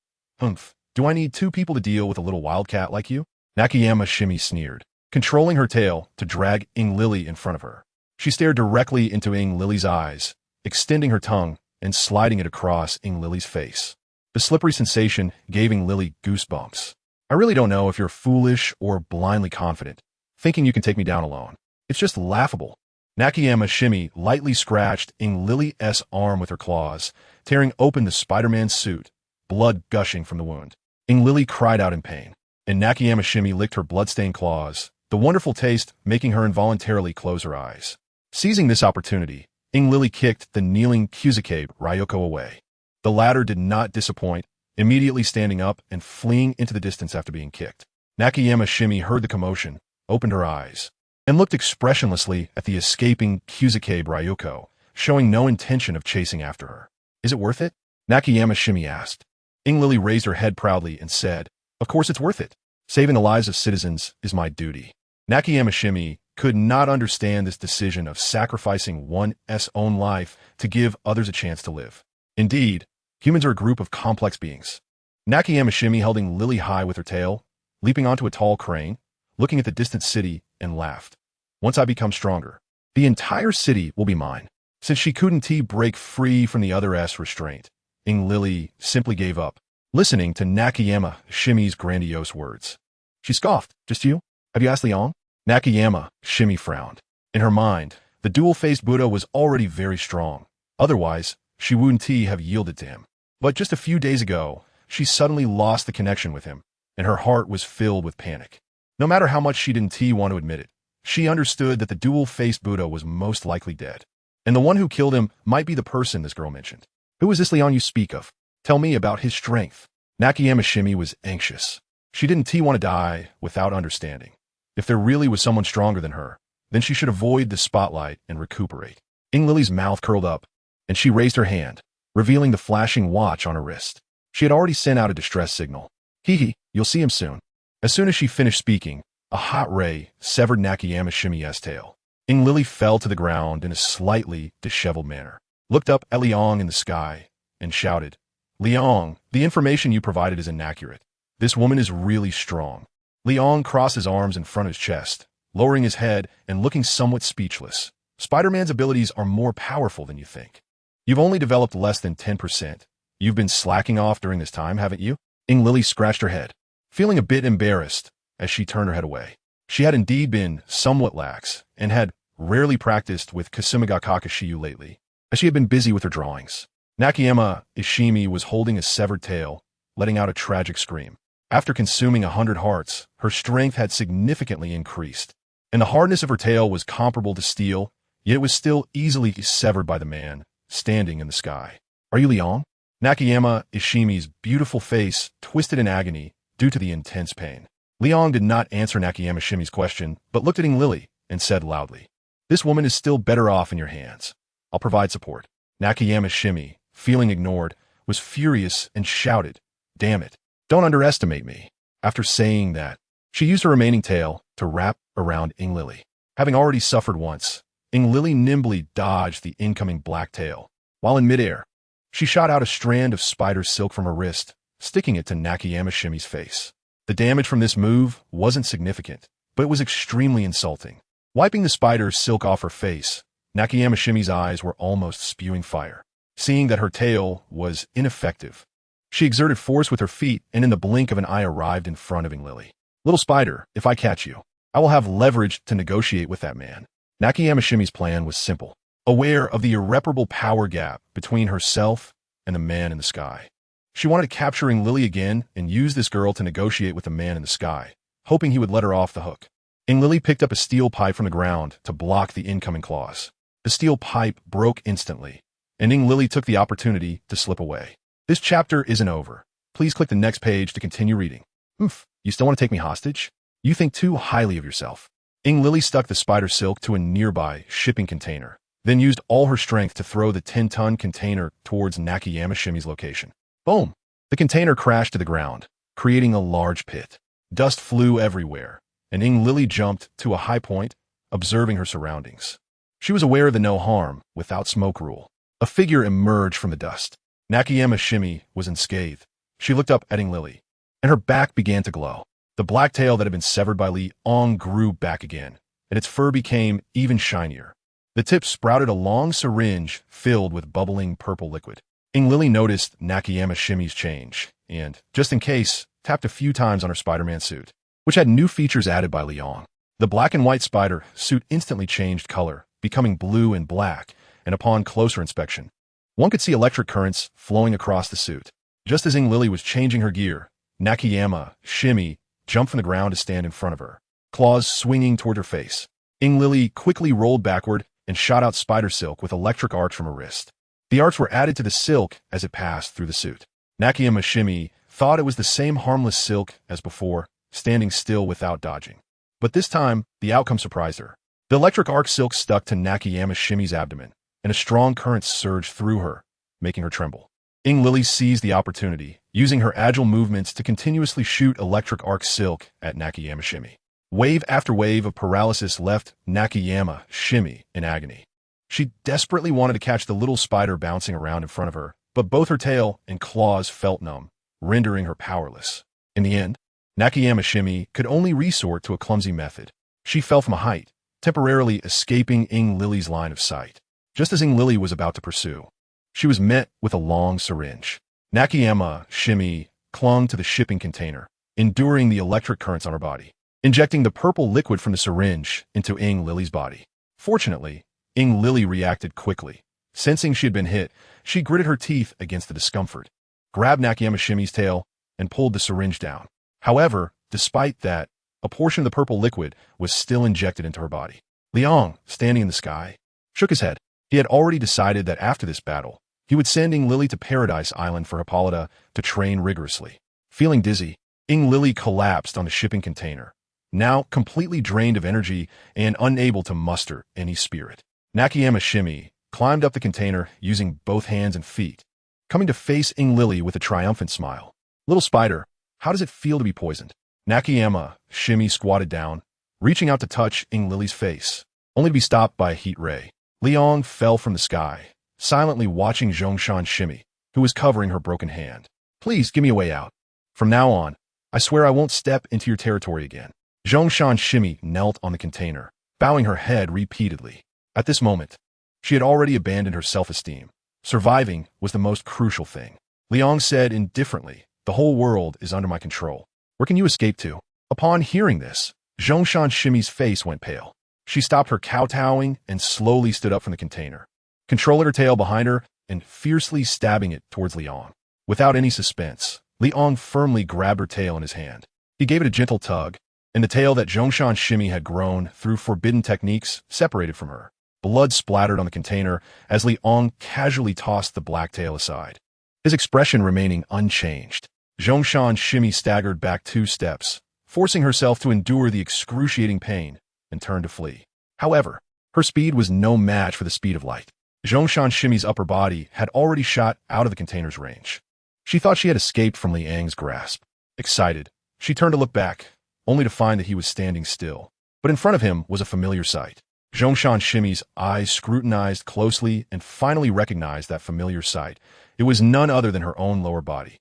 do I need two people to deal with a little wildcat like you? Nakayama Shimi sneered, controlling her tail to drag Lily in front of her. She stared directly into Lily's eyes, extending her tongue and sliding it across Lily's face. The slippery sensation gave Lily goosebumps. I really don't know if you're foolish or blindly confident, thinking you can take me down alone. It's just laughable. Nakayama Shimi lightly scratched Lily's arm with her claws, tearing open the Spider-Man suit, blood gushing from the wound. Lily cried out in pain, and Nakayama Shimi licked her blood-stained claws, the wonderful taste making her involuntarily close her eyes. Seizing this opportunity, Lily kicked the kneeling Kyuzuke Ryoko away. The latter did not disappoint, immediately standing up and fleeing into the distance after being kicked. Nakayama Shimi heard the commotion, opened her eyes, and looked expressionlessly at the escaping Kyuzuke Ryoko, showing no intention of chasing after her. Is it worth it? Nakayama Shimi asked. Lily raised her head proudly and said, Of course it's worth it. Saving the lives of citizens is my duty. Nakayama Shimi could not understand this decision of sacrificing one's own life to give others a chance to live. Indeed, humans are a group of complex beings. Nakayama Shimi holding Lily high with her tail, leaping onto a tall crane, looking at the distant city, and laughed. Once I become stronger, the entire city will be mine. Since she couldn't break free from the other's restraint, Lily simply gave up, listening to Nakayama Shimi's grandiose words. She scoffed. Just you? Have you asked Liang? Nakayama Shimi frowned. In her mind, the dual-faced Buddha was already very strong. Otherwise, she wouldn't have yielded to him. But just a few days ago, she suddenly lost the connection with him, and her heart was filled with panic. No matter how much she didn't want to admit it, she understood that the dual-faced Buddha was most likely dead. And the one who killed him might be the person this girl mentioned. Who is this Liang you speak of? Tell me about his strength. Nakayama Shimi was anxious. She didn't want to die without understanding. If there really was someone stronger than her, then she should avoid the spotlight and recuperate. Lily's mouth curled up, and she raised her hand, revealing the flashing watch on her wrist. She had already sent out a distress signal. You'll see him soon. As soon as she finished speaking, a hot ray severed Nakayama Shimi's tail. Lily fell to the ground in a slightly disheveled manner, looked up at Liang in the sky, and shouted, Liang, the information you provided is inaccurate. This woman is really strong. Liang crossed his arms in front of his chest, lowering his head and looking somewhat speechless. Spider-Man's abilities are more powerful than you think. You've only developed less than 10%. You've been slacking off during this time, haven't you? Lily scratched her head, feeling a bit embarrassed as she turned her head away. She had indeed been somewhat lax and had rarely practiced with Kasumiga Kakashiyu lately, as she had been busy with her drawings. Nakayama Shimi was holding a severed tail, letting out a tragic scream. After consuming 100 hearts, her strength had significantly increased, and the hardness of her tail was comparable to steel, yet it was still easily severed by the man standing in the sky. Are you Liang? Nakayama Shimi's beautiful face twisted in agony due to the intense pain. Liang did not answer Nakayama Shimi's question, but looked at Lily and said loudly, This woman is still better off in your hands. I'll provide support. Nakayama Shimi, feeling ignored, was furious and shouted, Damn it, don't underestimate me. After saying that, she used her remaining tail to wrap around Lily. Having already suffered once, Lily nimbly dodged the incoming black tail. While in midair, she shot out a strand of spider silk from her wrist, sticking it to Nakayama Shimi's face. The damage from this move wasn't significant, but it was extremely insulting. Wiping the spider silk off her face, Nakayama Shimi's eyes were almost spewing fire. Seeing that her tail was ineffective, she exerted force with her feet and in the blink of an eye arrived in front of Lily. Little spider, if I catch you, I will have leverage to negotiate with that man. Nakayama Shimi's plan was simple. Aware of the irreparable power gap between herself and the man in the sky, she wanted to capture Lily again and use this girl to negotiate with the man in the sky, hoping he would let her off the hook. Lily picked up a steel pipe from the ground to block the incoming claws. The steel pipe broke instantly, and Lily took the opportunity to slip away. This chapter isn't over. Please click the next page to continue reading. You still want to take me hostage? You think too highly of yourself. Lily stuck the spider silk to a nearby shipping container, then used all her strength to throw the 10-ton container towards Nakayama Shimi's location. Boom! The container crashed to the ground, creating a large pit. Dust flew everywhere, and Ing Lily jumped to a high point, observing her surroundings. She was aware of the no harm, without smoke rule. A figure emerged from the dust. Nakayama Shimi was unscathed. She looked up at Ing Lily, and her back began to glow. The black tail that had been severed by Li Ong grew back again, and its fur became even shinier. The tip sprouted a long syringe filled with bubbling purple liquid. Ing Lily noticed Nakayama Shimi's change, and, just in case, tapped a few times on her Spider-Man suit, which had new features added by Li Ong. The black and white spider suit instantly changed color, becoming blue and black, and upon closer inspection, one could see electric currents flowing across the suit. Just as Ing Lily was changing her gear, Nakayama Shimi jumped from the ground to stand in front of her, claws swinging toward her face. Ing Lily quickly rolled backward and shot out spider silk with electric arcs from her wrist. The arcs were added to the silk as it passed through the suit. Nakayama Shimi thought it was the same harmless silk as before, standing still without dodging. But this time, the outcome surprised her. The electric arc silk stuck to Nakayama Shimi's abdomen, and a strong current surged through her, making her tremble. Ing Lily seized the opportunity, using her agile movements to continuously shoot electric arc silk at Nakayama Shimi. Wave after wave of paralysis left Nakayama Shimi in agony. She desperately wanted to catch the little spider bouncing around in front of her, but both her tail and claws felt numb, rendering her powerless. In the end, Nakayama Shimi could only resort to a clumsy method. She fell from a height, temporarily escaping Ing Lily's line of sight. Just as Ing Lily was about to pursue, she was met with a long syringe. Nakayama Shimi clung to the shipping container, enduring the electric currents on her body, injecting the purple liquid from the syringe into Ing Lily's body. Fortunately, Ing Lily reacted quickly. Sensing she had been hit, she gritted her teeth against the discomfort, grabbed Nakayama Shimi's tail, and pulled the syringe down. However, despite that, a portion of the purple liquid was still injected into her body. Liang, standing in the sky, shook his head. He had already decided that after this battle, he would send Ing Lily to Paradise Island for Hippolyta to train rigorously. Feeling dizzy, Ing Lily collapsed on the shipping container, now completely drained of energy and unable to muster any spirit. Nakayama Shimi climbed up the container using both hands and feet, coming to face Ing Lily with a triumphant smile. "Little spider, how does it feel to be poisoned?" Nakayama Shimi squatted down, reaching out to touch Ing Lily's face, only to be stopped by a heat ray. Liang fell from the sky, silently watching Zhongshan Shimi, who was covering her broken hand. "Please give me a way out. From now on, I swear I won't step into your territory again." Zhongshan Shimi knelt on the container, bowing her head repeatedly. At this moment, she had already abandoned her self-esteem. Surviving was the most crucial thing. Liang said indifferently, "The whole world is under my control. Where can you escape to?" Upon hearing this, Zhongshan Shimi's face went pale. She stopped her kowtowing and slowly stood up from the container, controlling her tail behind her and fiercely stabbing it towards Liang. Without any suspense, Liang firmly grabbed her tail in his hand. He gave it a gentle tug, and the tail that Zhongshan Shimi had grown through forbidden techniques separated from her. Blood splattered on the container as Liang casually tossed the black tail aside, his expression remaining unchanged. Zhongshan Shimi staggered back 2 steps, forcing herself to endure the excruciating pain, and turned to flee. However, her speed was no match for the speed of light. Zhongshan Shimi's upper body had already shot out of the container's range. She thought she had escaped from Liang's grasp. Excited, she turned to look back, only to find that he was standing still. But in front of him was a familiar sight. Zhongshan Shimi's eyes scrutinized closely and finally recognized that familiar sight. It was none other than her own lower body.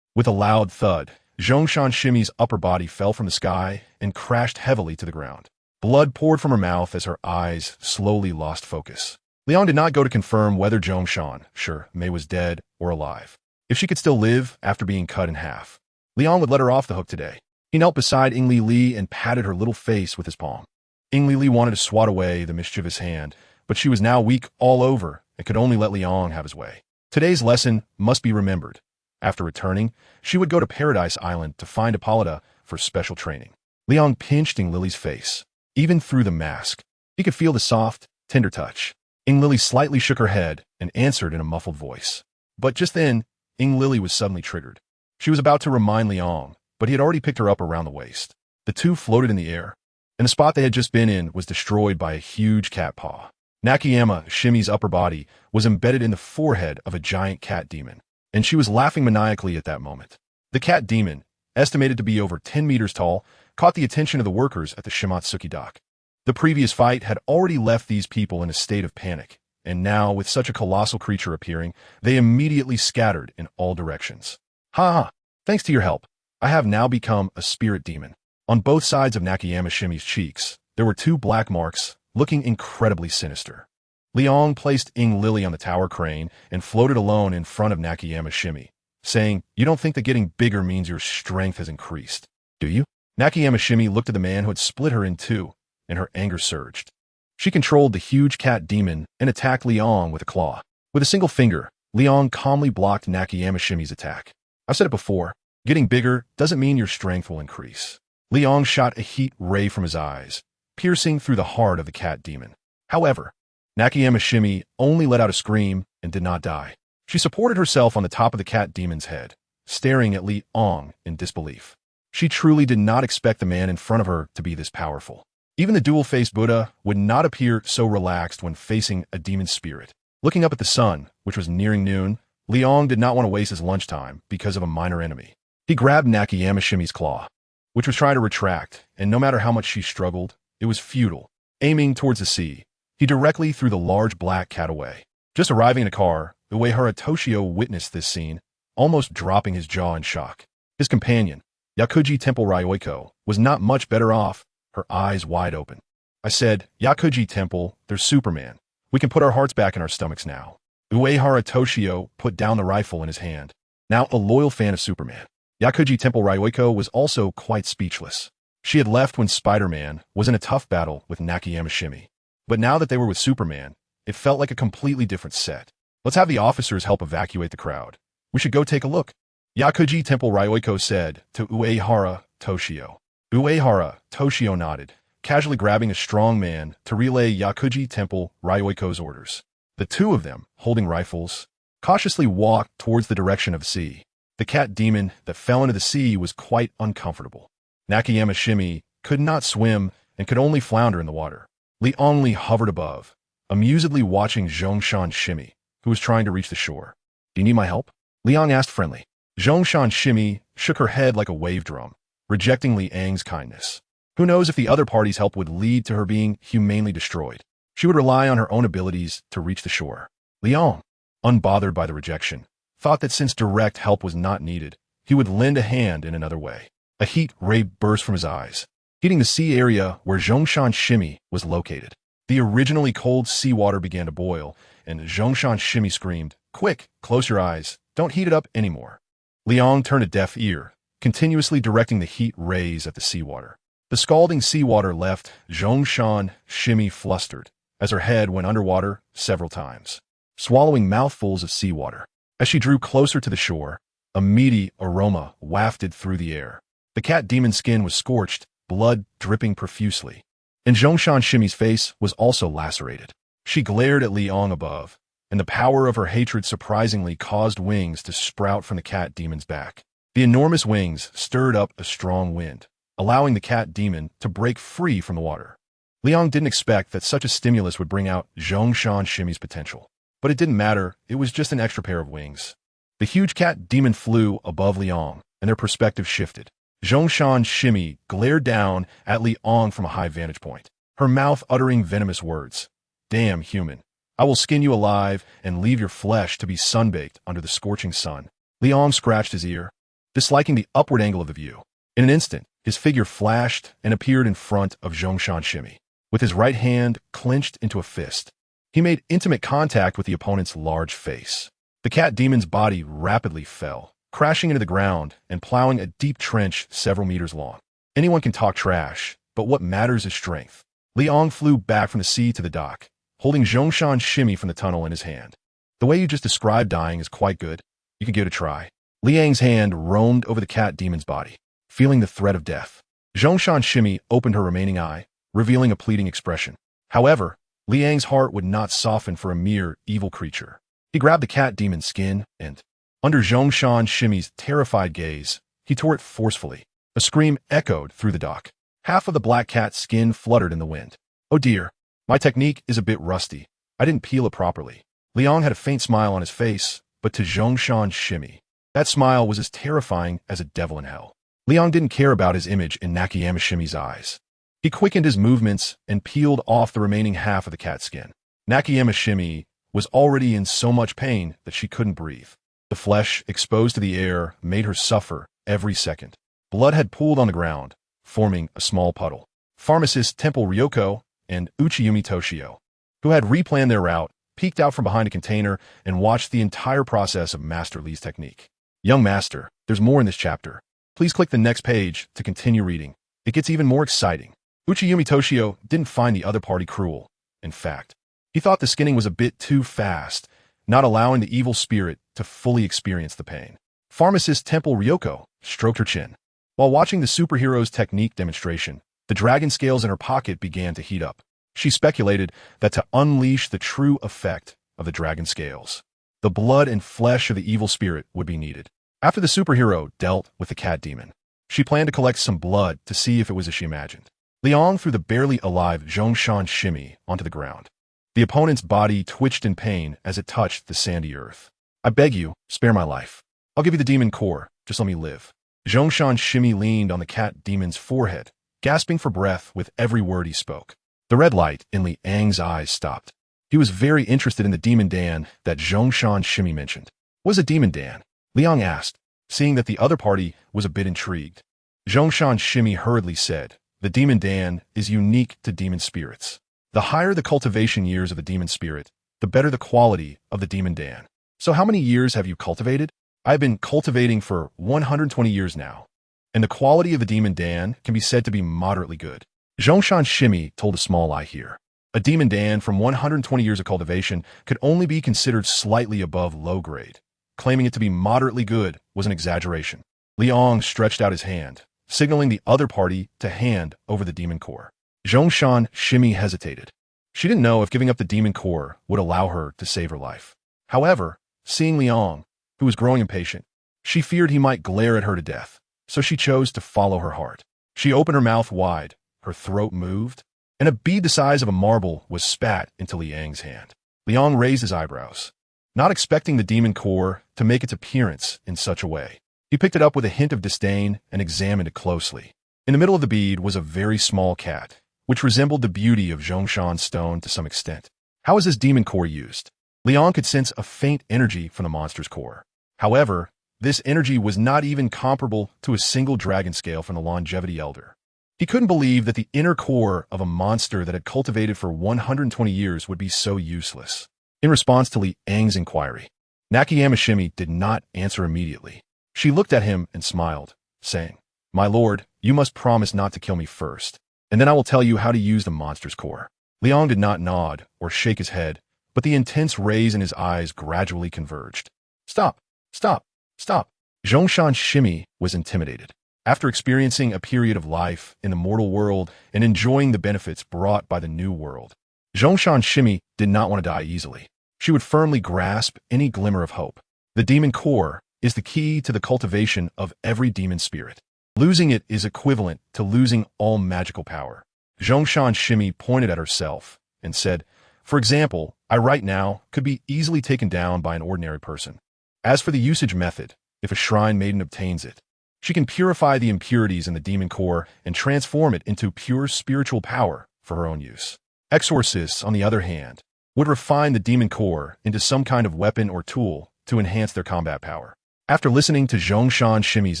With a loud thud, Zhongshan Shimi's upper body fell from the sky and crashed heavily to the ground. Blood poured from her mouth as her eyes slowly lost focus. Liang did not go to confirm whether Zhongshan Shimi was dead or alive. If she could still live after being cut in half, Liang would let her off the hook today. He knelt beside Ing Li and patted her little face with his palm. Ing Li wanted to swat away the mischievous hand, but she was now weak all over and could only let Liang have his way. Today's lesson must be remembered. After returning, she would go to Paradise Island to find Hippolyta for special training. Liang pinched Ing Lily's face. Even through the mask, he could feel the soft, tender touch. Ing Lily slightly shook her head and answered in a muffled voice. But just then, Ing Lily was suddenly triggered. She was about to remind Liang, but he had already picked her up around the waist. The two floated in the air, and the spot they had just been in was destroyed by a huge cat paw. Nakayama Shimi's upper body was embedded in the forehead of a giant cat demon, and she was laughing maniacally at that moment. The cat demon, estimated to be over 10 meters tall, caught the attention of the workers at the Shimatsuki dock. The previous fight had already left these people in a state of panic, and now, with such a colossal creature appearing, they immediately scattered in all directions. Ha ha! Thanks to your help, I have now become a spirit demon. On both sides of Nakayama Shimi's cheeks, there were 2 black marks, looking incredibly sinister. Liang placed Ing Lily on the tower crane and floated alone in front of Nakayama Shimi, saying, "You don't think that getting bigger means your strength has increased, do you?" Nakayama Shimi looked at the man who had split her in 2, and her anger surged. She controlled the huge cat demon and attacked Liang with a claw. With a single finger, Liang calmly blocked Nakayama Shimi's attack. I've said it before, getting bigger doesn't mean your strength will increase. Liang shot a heat ray from his eyes, piercing through the heart of the cat demon. However, Nakayama Shimi only let out a scream and did not die. She supported herself on the top of the cat demon's head, staring at Liang in disbelief. She truly did not expect the man in front of her to be this powerful. Even the dual-faced Buddha would not appear so relaxed when facing a demon spirit. Looking up at the sun, which was nearing noon, Liang did not want to waste his lunchtime because of a minor enemy. He grabbed Nakayama Shimi's claw, which was trying to retract, and no matter how much she struggled, it was futile. Aiming towards the sea, he directly threw the large black cat away. Just arriving in a car, Uehara Toshio witnessed this scene, almost dropping his jaw in shock. His companion, Yakuji Temple Ryoiko, was not much better off, her eyes wide open. I said, "Yakuji Temple, there's Superman. We can put our hearts back in our stomachs now." Uehara Toshio put down the rifle in his hand. Now a loyal fan of Superman, Yakuji Temple Ryoiko was also quite speechless. She had left when Spider-Man was in a tough battle with Nakayama Shimi. But now that they were with Superman, it felt like a completely different set. "Let's have the officers help evacuate the crowd. We should go take a look," Yakuji Temple Ryoiko said to Uehara Toshio. Uehara Toshio nodded, casually grabbing a strong man to relay Yakuji Temple Ryoiko's orders. The 2 of them, holding rifles, cautiously walked towards the direction of the sea. The cat demon that fell into the sea was quite uncomfortable. Nakayama Shimi could not swim and could only flounder in the water. Liang hovered above, amusedly watching Zhongshan Shimi, who was trying to reach the shore. "Do you need my help?" Liang asked friendly. Zhongshan Shimi shook her head like a wave drum, rejecting Liang's kindness. Who knows if the other party's help would lead to her being humanely destroyed. She would rely on her own abilities to reach the shore. Liang, unbothered by the rejection, thought that since direct help was not needed, he would lend a hand in another way. A heat ray burst from his eyes, hitting the sea area where Zhongshan Shimi was located. The originally cold seawater began to boil, and Zhongshan Shimi screamed, "Quick, close your eyes, don't heat it up anymore." Liang turned a deaf ear, continuously directing the heat rays at the seawater. The scalding seawater left Zhongshan Shimi flustered, as her head went underwater several times, swallowing mouthfuls of seawater. As she drew closer to the shore, a meaty aroma wafted through the air. The cat demon's skin was scorched, blood dripping profusely, and Zhongshan Shimi's face was also lacerated. She glared at Liang above, and the power of her hatred surprisingly caused wings to sprout from the cat demon's back. The enormous wings stirred up a strong wind, allowing the cat demon to break free from the water. Liang didn't expect that such a stimulus would bring out Zhongshan Shimi's potential. But it didn't matter, it was just an extra pair of wings. The huge cat demon flew above Liang, and their perspective shifted. Zhongshan Shimi glared down at Liang from a high vantage point, her mouth uttering venomous words. "Damn human. I will skin you alive and leave your flesh to be sunbaked under the scorching sun." Liang scratched his ear, disliking the upward angle of the view. In an instant, his figure flashed and appeared in front of Zhongshan Shimi, with his right hand clenched into a fist. He made intimate contact with the opponent's large face. The cat demon's body rapidly fell, crashing into the ground and plowing a deep trench several meters long. Anyone can talk trash, but what matters is strength. Liang flew back from the sea to the dock, holding Zhongshan Shimi from the tunnel in his hand. "The way you just described dying is quite good. You can give it a try." Liang's hand roamed over the cat demon's body, feeling the threat of death. Zhongshan Shimi opened her remaining eye, revealing a pleading expression. However, Liang's heart would not soften for a mere evil creature. He grabbed the cat demon's skin and, under Zhongshan Shimi's terrified gaze, he tore it forcefully. A scream echoed through the dock. Half of the black cat's skin fluttered in the wind. "Oh dear, my technique is a bit rusty. I didn't peel it properly." Liang had a faint smile on his face, but to Zhongshan Shimi, that smile was as terrifying as a devil in hell. Liang didn't care about his image in Nakayama Shimi's eyes. He quickened his movements and peeled off the remaining half of the cat's skin. Nakayama Shimi was already in so much pain that she couldn't breathe. The flesh, exposed to the air, made her suffer every second. Blood had pooled on the ground, forming a small puddle. Pharmacist Temple Ryoko and Uchiyumi Toshio, who had replanned their route, peeked out from behind a container and watched the entire process of Master Li's technique. Young Master, there's more in this chapter. Please click the next page to continue reading. It gets even more exciting. Uchiyumi Toshio didn't find the other party cruel. In fact, he thought the skinning was a bit too fast, not allowing the evil spirit to fully experience the pain. Pharmacist Temple Ryoko stroked her chin. While watching the superhero's technique demonstration, the dragon scales in her pocket began to heat up. She speculated that to unleash the true effect of the dragon scales, the blood and flesh of the evil spirit would be needed. After the superhero dealt with the cat demon, she planned to collect some blood to see if it was as she imagined. Liang threw the barely alive Zhongshan Shimi onto the ground. The opponent's body twitched in pain as it touched the sandy earth. I beg you, spare my life. I'll give you the demon core, just let me live. Zhongshan Shimi leaned on the cat demon's forehead, gasping for breath with every word he spoke. The red light in Liang's eyes stopped. He was very interested in the demon Dan that Zhongshan Shimi mentioned. What is a demon Dan? Liang asked, seeing that the other party was a bit intrigued. Zhongshan Shimi hurriedly said, the demon Dan is unique to demon spirits. The higher the cultivation years of the demon spirit, the better the quality of the demon Dan. So how many years have you cultivated? I've been cultivating for 120 years now, and the quality of the demon Dan can be said to be moderately good. Zhongshan Shimi told a small eye here. A demon Dan from 120 years of cultivation could only be considered slightly above low grade. Claiming it to be moderately good was an exaggeration. Liang stretched out his hand, signaling the other party to hand over the demon core. Zhongshan Shimi hesitated. She didn't know if giving up the demon core would allow her to save her life. However, seeing Liang, who was growing impatient, she feared he might glare at her to death, so she chose to follow her heart. She opened her mouth wide, her throat moved, and a bead the size of a marble was spat into Liang's hand. Liang raised his eyebrows, not expecting the demon core to make its appearance in such a way. He picked it up with a hint of disdain and examined it closely. In the middle of the bead was a very small cat, which resembled the beauty of Zhongshan's stone to some extent. How is this demon core used? Liang could sense a faint energy from the monster's core. However, this energy was not even comparable to a single dragon scale from the Longevity Elder. He couldn't believe that the inner core of a monster that had cultivated for 120 years would be so useless. In response to Liang's inquiry, Nakayama Shimi did not answer immediately. She looked at him and smiled, saying, My lord, you must promise not to kill me first, and then I will tell you how to use the monster's core. Liang did not nod or shake his head, but the intense rays in his eyes gradually converged. Stop! Stop! Stop! Zhongshan Shimi was intimidated. After experiencing a period of life in the mortal world and enjoying the benefits brought by the new world, Zhongshan Shimi did not want to die easily. She would firmly grasp any glimmer of hope. The demon core is the key to the cultivation of every demon spirit. Losing it is equivalent to losing all magical power. Zhongshan Shimi pointed at herself and said, For example, I right now could be easily taken down by an ordinary person. As for the usage method, if a shrine maiden obtains it, she can purify the impurities in the demon core and transform it into pure spiritual power for her own use. Exorcists, on the other hand, would refine the demon core into some kind of weapon or tool to enhance their combat power. After listening to Zhongshan Shimi's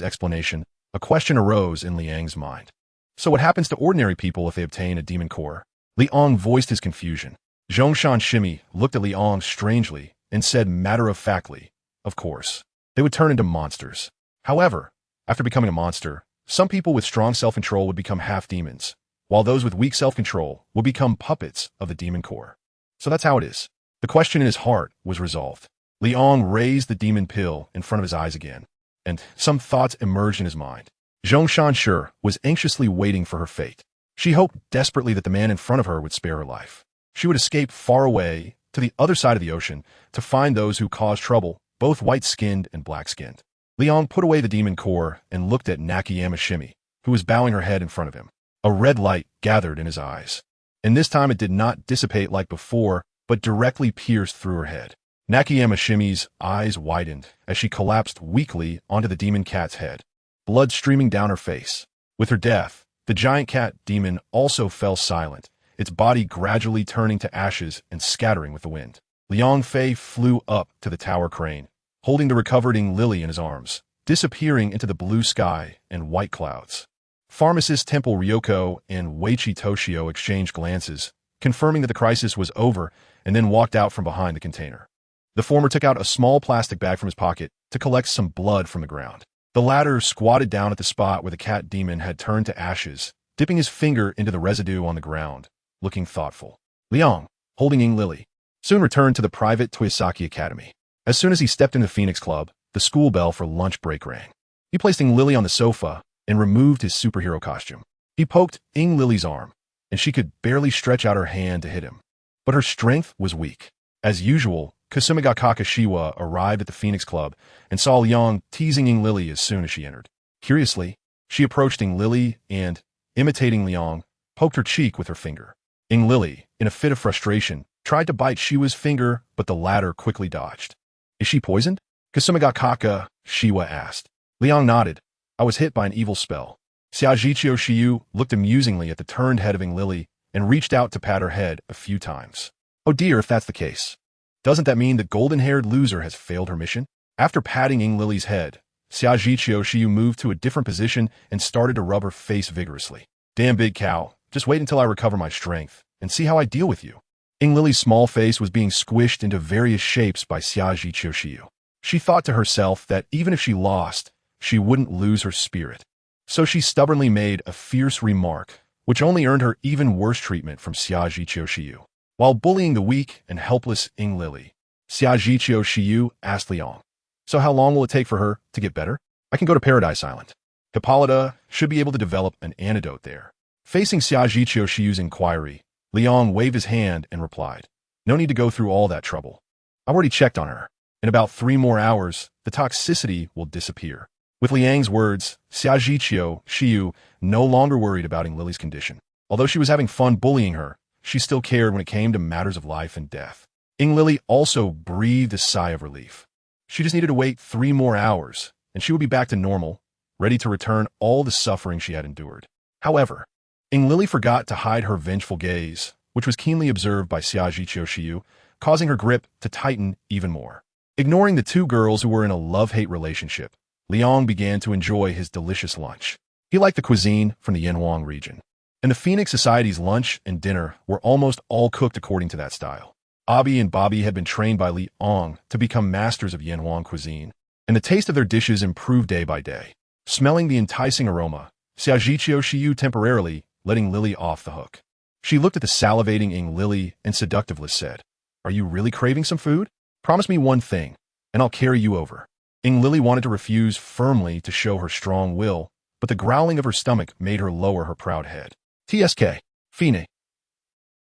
explanation, a question arose in Liang's mind. So what happens to ordinary people if they obtain a demon core? Liang voiced his confusion. Zhongshan Shimi looked at Liang strangely and said matter-of-factly, Of course, they would turn into monsters. However, after becoming a monster, some people with strong self-control would become half-demons, while those with weak self-control would become puppets of the demon core. So that's how it is. The question in his heart was resolved. Liang raised the demon pill in front of his eyes again, and some thoughts emerged in his mind. Zhongshan Shi was anxiously waiting for her fate. She hoped desperately that the man in front of her would spare her life. She would escape far away to the other side of the ocean to find those who caused trouble, both white-skinned and black-skinned. Liang put away the demon core and looked at Nakayama Shimi, who was bowing her head in front of him. A red light gathered in his eyes, and this time it did not dissipate like before, but directly pierced through her head. Nakayama Shimi's eyes widened as she collapsed weakly onto the demon cat's head. blood streaming down her face. With her death, the giant cat demon also fell silent, its body gradually turning to ashes and scattering with the wind. Liang Fei flew up to the tower crane, holding the recovering Lily in his arms, disappearing into the blue sky and white clouds. Pharmacist Temple Ryoko and Weichi Toshio exchanged glances, confirming that the crisis was over, and then walked out from behind the container. The former took out a small plastic bag from his pocket to collect some blood from the ground. The latter squatted down at the spot where the cat demon had turned to ashes, dipping his finger into the residue on the ground, looking thoughtful. Liang, holding Ying Lily, soon returned to the private Toyosaki Academy. As soon as he stepped into the Phoenix Club, the school bell for lunch break rang. He placed Ying Lily on the sofa and removed his superhero costume. He poked Ying Lily's arm, and she could barely stretch out her hand to hit him. But her strength was weak. As usual, Kasumiga Kakashiwa arrived at the Phoenix Club and saw Liang teasing Ying Lily as soon as she entered. Curiously, she approached Ying Lily and, imitating Liang, poked her cheek with her finger. Ying Lily, in a fit of frustration, tried to bite Shiwa's finger, but the latter quickly dodged. Is she poisoned? Kasumiga Kakashiwa asked. Liang nodded. I was hit by an evil spell. Xiajichio Shiyu looked amusingly at the turned head of Ying Lily and reached out to pat her head a few times. Oh dear, if that's the case. Doesn't that mean the golden-haired loser has failed her mission? After patting Ying Lily's head, Xiajichio Shiyu moved to a different position and started to rub her face vigorously. Damn big cow, just wait until I recover my strength and see how I deal with you. Ying Lily's small face was being squished into various shapes by Xiajichio Shiyu. She thought to herself that even if she lost, she wouldn't lose her spirit. So she stubbornly made a fierce remark, which only earned her even worse treatment from Xiajichio Shiyu. While bullying the weak and helpless Ying Lily, Xiajichio Shiyu asked Liang, so how long will it take for her to get better? I can go to Paradise Island. Hippolyta should be able to develop an antidote there. Facing Xiajichio Shiyu's inquiry, Liang waved his hand and replied, no need to go through all that trouble. I've already checked on her. In about 3 more hours, the toxicity will disappear. With Liang's words, Xiajichio Shiyu no longer worried about Ying Lily's condition. Although she was having fun bullying her, she still cared when it came to matters of life and death. Ying Lily also breathed a sigh of relief. She just needed to wait 3 more hours, and she would be back to normal, ready to return all the suffering she had endured. However, Ying Lily forgot to hide her vengeful gaze, which was keenly observed by Xiajichio Shiyu, causing her grip to tighten even more. Ignoring the 2 girls who were in a love-hate relationship, Liang began to enjoy his delicious lunch. He liked the cuisine from the Yanhuang region, and the Phoenix Society's lunch and dinner were almost all cooked according to that style. Abi and Bobby had been trained by Liang to become masters of Yanhuang cuisine, and the taste of their dishes improved day by day. Smelling the enticing aroma, Xiajichio Shiyu temporarily letting Lily off the hook. She looked at the salivating Ying Lily and seductively said, are you really craving some food? Promise me one thing, and I'll carry you over. Ying Lily wanted to refuse firmly to show her strong will, but the growling of her stomach made her lower her proud head. TSK, Fine.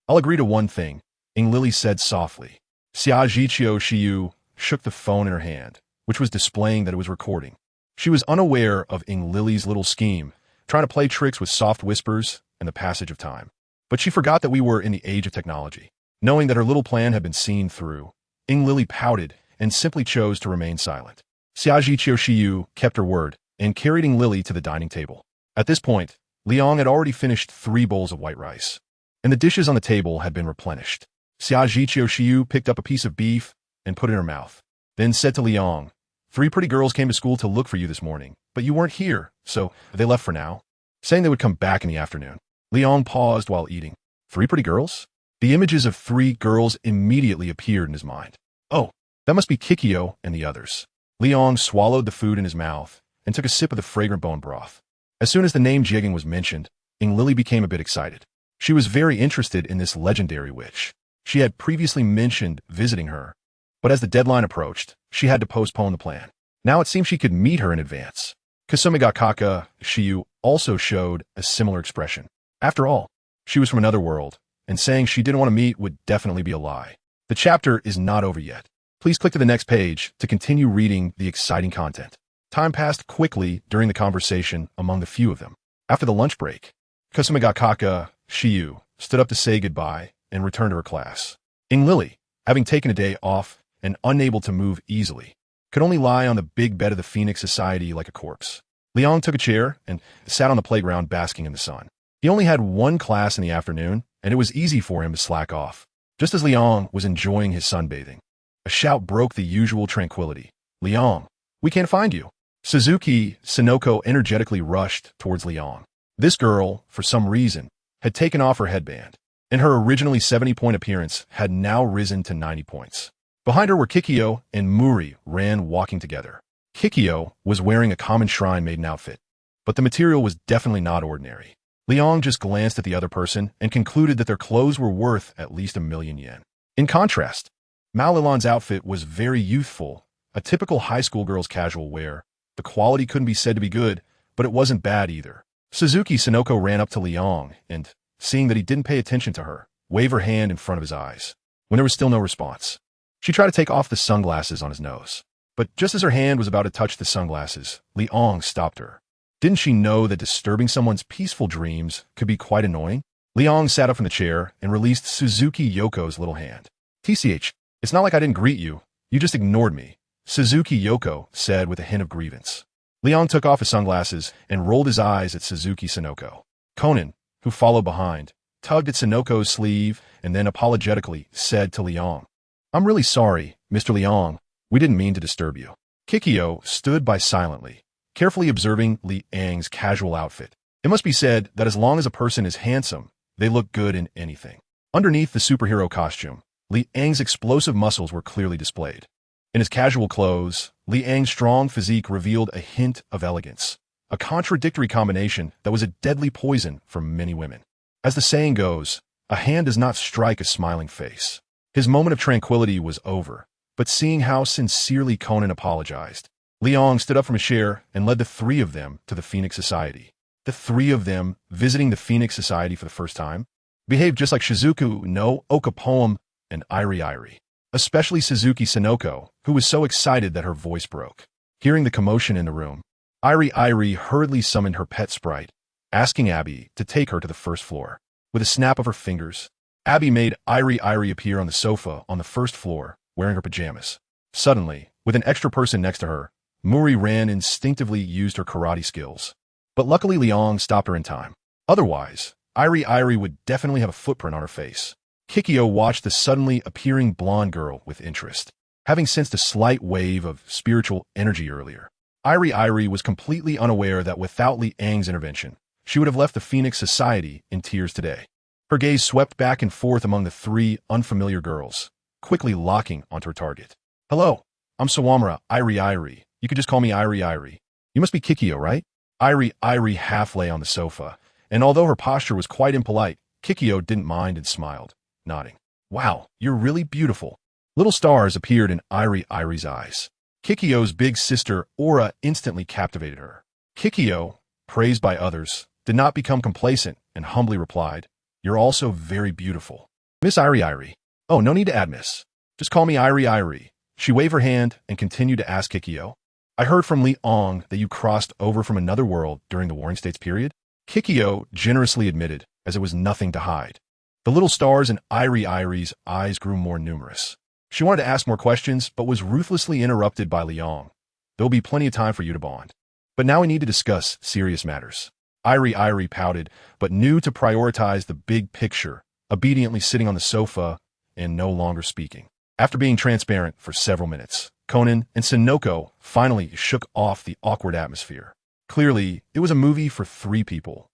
I'll agree to one thing, Ying Lily said softly. Xiajichio Shiyu shook the phone in her hand, which was displaying that it was recording. She was unaware of Ying Lily's little scheme, trying to play tricks with soft whispers and the passage of time. But she forgot that we were in the age of technology. Knowing that her little plan had been seen through, Ying Lily pouted and simply chose to remain silent. Xiajichio Shiyu kept her word and carried Ying Lily to the dining table. At this point, Liang had already finished 3 bowls of white rice, and the dishes on the table had been replenished. Xiajichio Shiyu picked up a piece of beef and put it in her mouth, then said to Liang, 3 pretty girls came to school to look for you this morning, but you weren't here, so they left for now, saying they would come back in the afternoon. Liang paused while eating. 3 pretty girls? The images of 3 girls immediately appeared in his mind. Oh, that must be Kikyo and the others. Liang swallowed the food in his mouth and took a sip of the fragrant bone broth. As soon as the name Jigging was mentioned, Ying Lily became a bit excited. She was very interested in this legendary witch. She had previously mentioned visiting her, but as the deadline approached, she had to postpone the plan. Now it seemed she could meet her in advance. Kasumiga Kakashiwa also showed a similar expression. After all, she was from another world, and saying she didn't want to meet would definitely be a lie. The chapter is not over yet. Please click to the next page to continue reading the exciting content. Time passed quickly during the conversation among the few of them. After the lunch break, Kasumiga Kakashiwa stood up to say goodbye and returned to her class. Ying Lily, having taken a day off and unable to move easily, could only lie on the big bed of the Phoenix Society like a corpse. Liang took a chair and sat on the playground basking in the sun. He only had one class in the afternoon, and it was easy for him to slack off. Just as Liang was enjoying his sunbathing, a shout broke the usual tranquility. "Liang, we can't find you." Suzuki Sonoko energetically rushed towards Liang. This girl, for some reason, had taken off her headband, and her originally 70-point appearance had now risen to 90 points. Behind her were Kikyo and Muri ran walking together. Kikyo was wearing a common shrine-maiden outfit, but the material was definitely not ordinary. Liang just glanced at the other person and concluded that their clothes were worth at least 1,000,000 yen. In contrast, Mao Lilan's outfit was very youthful, a typical high school girl's casual wear. The quality couldn't be said to be good, but it wasn't bad either. Suzuki Sonoko ran up to Liang and, seeing that he didn't pay attention to her, waved her hand in front of his eyes. When there was still no response, she tried to take off the sunglasses on his nose. But just as her hand was about to touch the sunglasses, Liang stopped her. Didn't she know that disturbing someone's peaceful dreams could be quite annoying? Liang sat up from the chair and released Suzuki Yoko's little hand. "TCH, it's not like I didn't greet you. You just ignored me," Suzuki Yoko said with a hint of grievance. Liang took off his sunglasses and rolled his eyes at Suzuki Sonoko. Conan, who followed behind, tugged at Sonoko's sleeve and then apologetically said to Liang, "I'm really sorry, Mr. Liang. We didn't mean to disturb you." Kikyo stood by silently, carefully observing Liang's casual outfit. It must be said that as long as a person is handsome, they look good in anything. Underneath the superhero costume, Liang's explosive muscles were clearly displayed. In his casual clothes, Liang's strong physique revealed a hint of elegance, a contradictory combination that was a deadly poison for many women. As the saying goes, a hand does not strike a smiling face. His moment of tranquility was over, but seeing how sincerely Conan apologized, Liang stood up from his chair and led the three of them to the Phoenix Society. The three of them, visiting the Phoenix Society for the first time, behaved just like Shizuku no Okapoem and Iri, especially Suzuki Sonoko, who was so excited that her voice broke. Hearing the commotion in the room, Iri hurriedly summoned her pet sprite, asking Abby to take her to the first floor. With a snap of her fingers, Abby made Iri appear on the sofa on the first floor, wearing her pajamas. Suddenly, with an extra person next to her, Muri ran instinctively used her karate skills. But luckily Liang stopped her in time. Otherwise, Iri would definitely have a footprint on her face. Kikyo watched the suddenly appearing blonde girl with interest. Having sensed a slight wave of spiritual energy earlier, Iri was completely unaware that without Liang's intervention, she would have left the Phoenix Society in tears today. Her gaze swept back and forth among the three unfamiliar girls, quickly locking onto her target. "Hello, I'm Sawamura, Iri. You could just call me Iri. You must be Kikyo, right?" Iri half lay on the sofa, and although her posture was quite impolite, Kikyo didn't mind and smiled, nodding. "Wow, you're really beautiful." Little stars appeared in Iri's eyes. Kikyo's big sister Aura instantly captivated her. Kikyo, praised by others, did not become complacent and humbly replied, "You're also very beautiful. Miss Iri. Oh, no need to add miss. Just call me Iri. She waved her hand and continued to ask Kikyo, "I heard from Liang that you crossed over from another world during the Warring States period?" Kikyo generously admitted, as it was nothing to hide. The little stars in Iri's eyes grew more numerous. She wanted to ask more questions, but was ruthlessly interrupted by Liang. "There'll be plenty of time for you to bond. But now we need to discuss serious matters." Iri pouted, but knew to prioritize the big picture, obediently sitting on the sofa and no longer speaking. After being transparent for several minutes, Conan and Sonoko finally shook off the awkward atmosphere. Clearly, it was a movie for three people.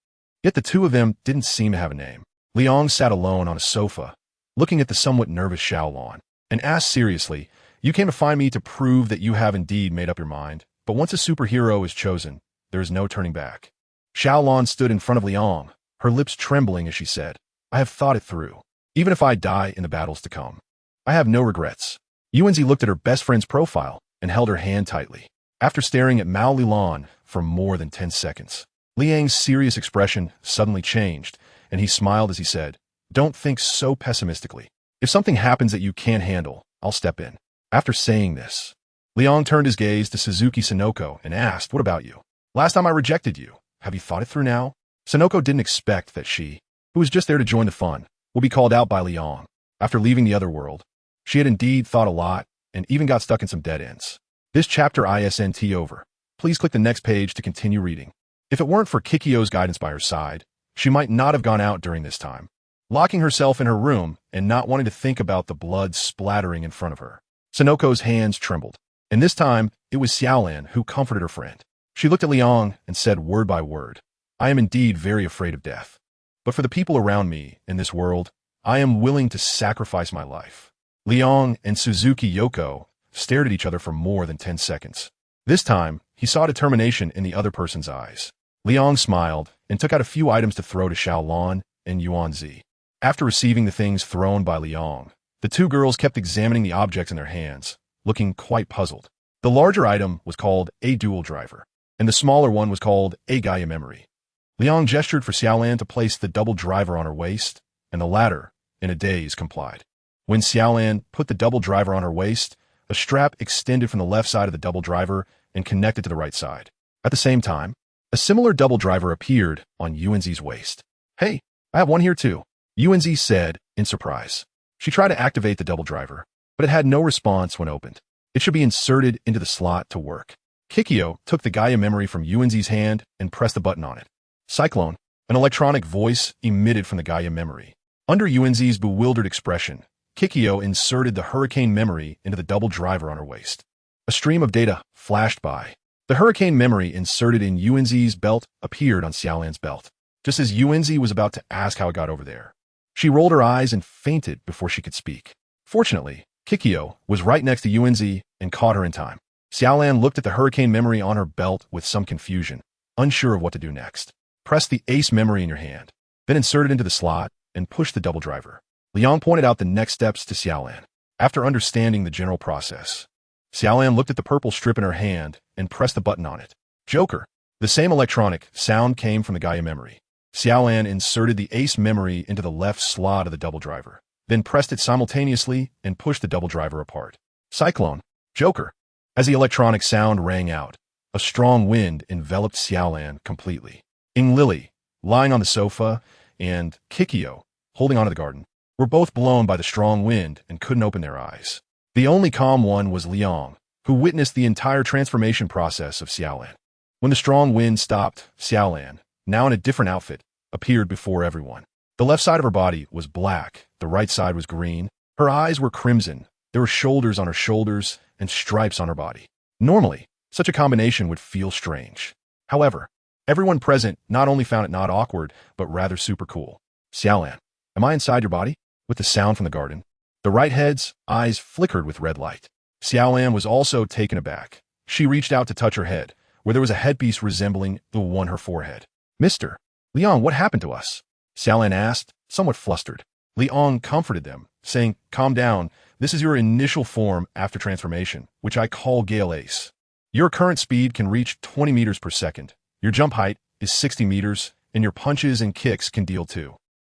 Yet the two of them didn't seem to have a name. Liang sat alone on a sofa, looking at the somewhat nervous Xiaolon, and asked seriously, "You came to find me to prove that you have indeed made up your mind, but once a superhero is chosen, there is no turning back." Xiaolon stood in front of Liang, her lips trembling as she said, "I have thought it through. Even if I die in the battles to come, I have no regrets." Yuanzi looked at her best friend's profile and held her hand tightly. After staring at Mao Lilan for more than 10 seconds, Liang's serious expression suddenly changed, and he smiled as he said, "Don't think so pessimistically. If something happens that you can't handle, I'll step in." After saying this, Liang turned his gaze to Suzuki Sonoko and asked, "What about you? Last time I rejected you. Have you thought it through now?" Sonoko didn't expect that she, who was just there to join the fun, would be called out by Liang. After leaving the other world, she had indeed thought a lot and even got stuck in some dead ends. This chapter isn't over. Please click the next page to continue reading. If it weren't for Kikyo's guidance by her side, she might not have gone out during this time, locking herself in her room and not wanting to think about the blood splattering in front of her. Sanoko's hands trembled, and this time it was Xiaolan who comforted her friend. She looked at Liang and said word by word, "I am indeed very afraid of death. But for the people around me in this world, I am willing to sacrifice my life." Liang and Suzuki Yoko stared at each other for more than 10 seconds. This time, he saw determination in the other person's eyes. Liang smiled and took out a few items to throw to Xiaolan and Yuanzi. After receiving the things thrown by Liang, the two girls kept examining the objects in their hands, looking quite puzzled. The larger item was called a dual driver, and the smaller one was called a Gaia memory. Liang gestured for Xiaolan to place the double driver on her waist, and the latter, in a daze, complied. When Xiaolan put the double driver on her waist, a strap extended from the left side of the double driver and connected to the right side. At the same time, a similar double driver appeared on Yuanzi's waist. "Hey, I have one here too," Yuanzi said in surprise. She tried to activate the double driver, but it had no response when opened. It should be inserted into the slot to work. Kikyo took the Gaia memory from Yuanzi's hand and pressed the button on it. Cyclone, an electronic voice emitted from the Gaia memory. Under Yuanzi's bewildered expression, Kikyo inserted the hurricane memory into the double driver on her waist. A stream of data flashed by. The hurricane memory inserted in Yuanzi's belt appeared on Xiaolan's belt, just as Yuanzi was about to ask how it got over there. She rolled her eyes and fainted before she could speak. Fortunately, Kikyo was right next to Yuanzi and caught her in time. Xiaolan looked at the hurricane memory on her belt with some confusion, unsure of what to do next. Press the ace memory in your hand, then insert it into the slot and push the double driver. Liang pointed out the next steps to Xiaolan. After understanding the general process, Xiaolan looked at the purple strip in her hand and pressed the button on it. Joker. The same electronic sound came from the Gaia memory. Xiaolan inserted the ace memory into the left slot of the double driver, then pressed it simultaneously and pushed the double driver apart. Cyclone. Joker. As the electronic sound rang out, a strong wind enveloped Xiaolan completely. Ing Lily, lying on the sofa, and Kikyo, holding onto the garden, were both blown by the strong wind and couldn't open their eyes. The only calm one was Liang, who witnessed the entire transformation process of Xiaolan. When the strong wind stopped, Xiaolan, now in a different outfit, appeared before everyone. The left side of her body was black, the right side was green, her eyes were crimson, there were shoulders on her shoulders and stripes on her body. Normally, such a combination would feel strange. However, everyone present not only found it not awkward, but rather super cool. "Xiaolan, am I inside your body?" With the sound from the garden, the right head's eyes flickered with red light. Xiaolan was also taken aback. She reached out to touch her head, where there was a headpiece resembling the one her forehead. "Mr. Liang, what happened to us?" Xiaolan asked, somewhat flustered. Liang comforted them, saying, "Calm down, this is your initial form after transformation, which I call Gale Ace. Your current speed can reach 20 meters per second. Your jump height is 60 meters, and your punches and kicks can deal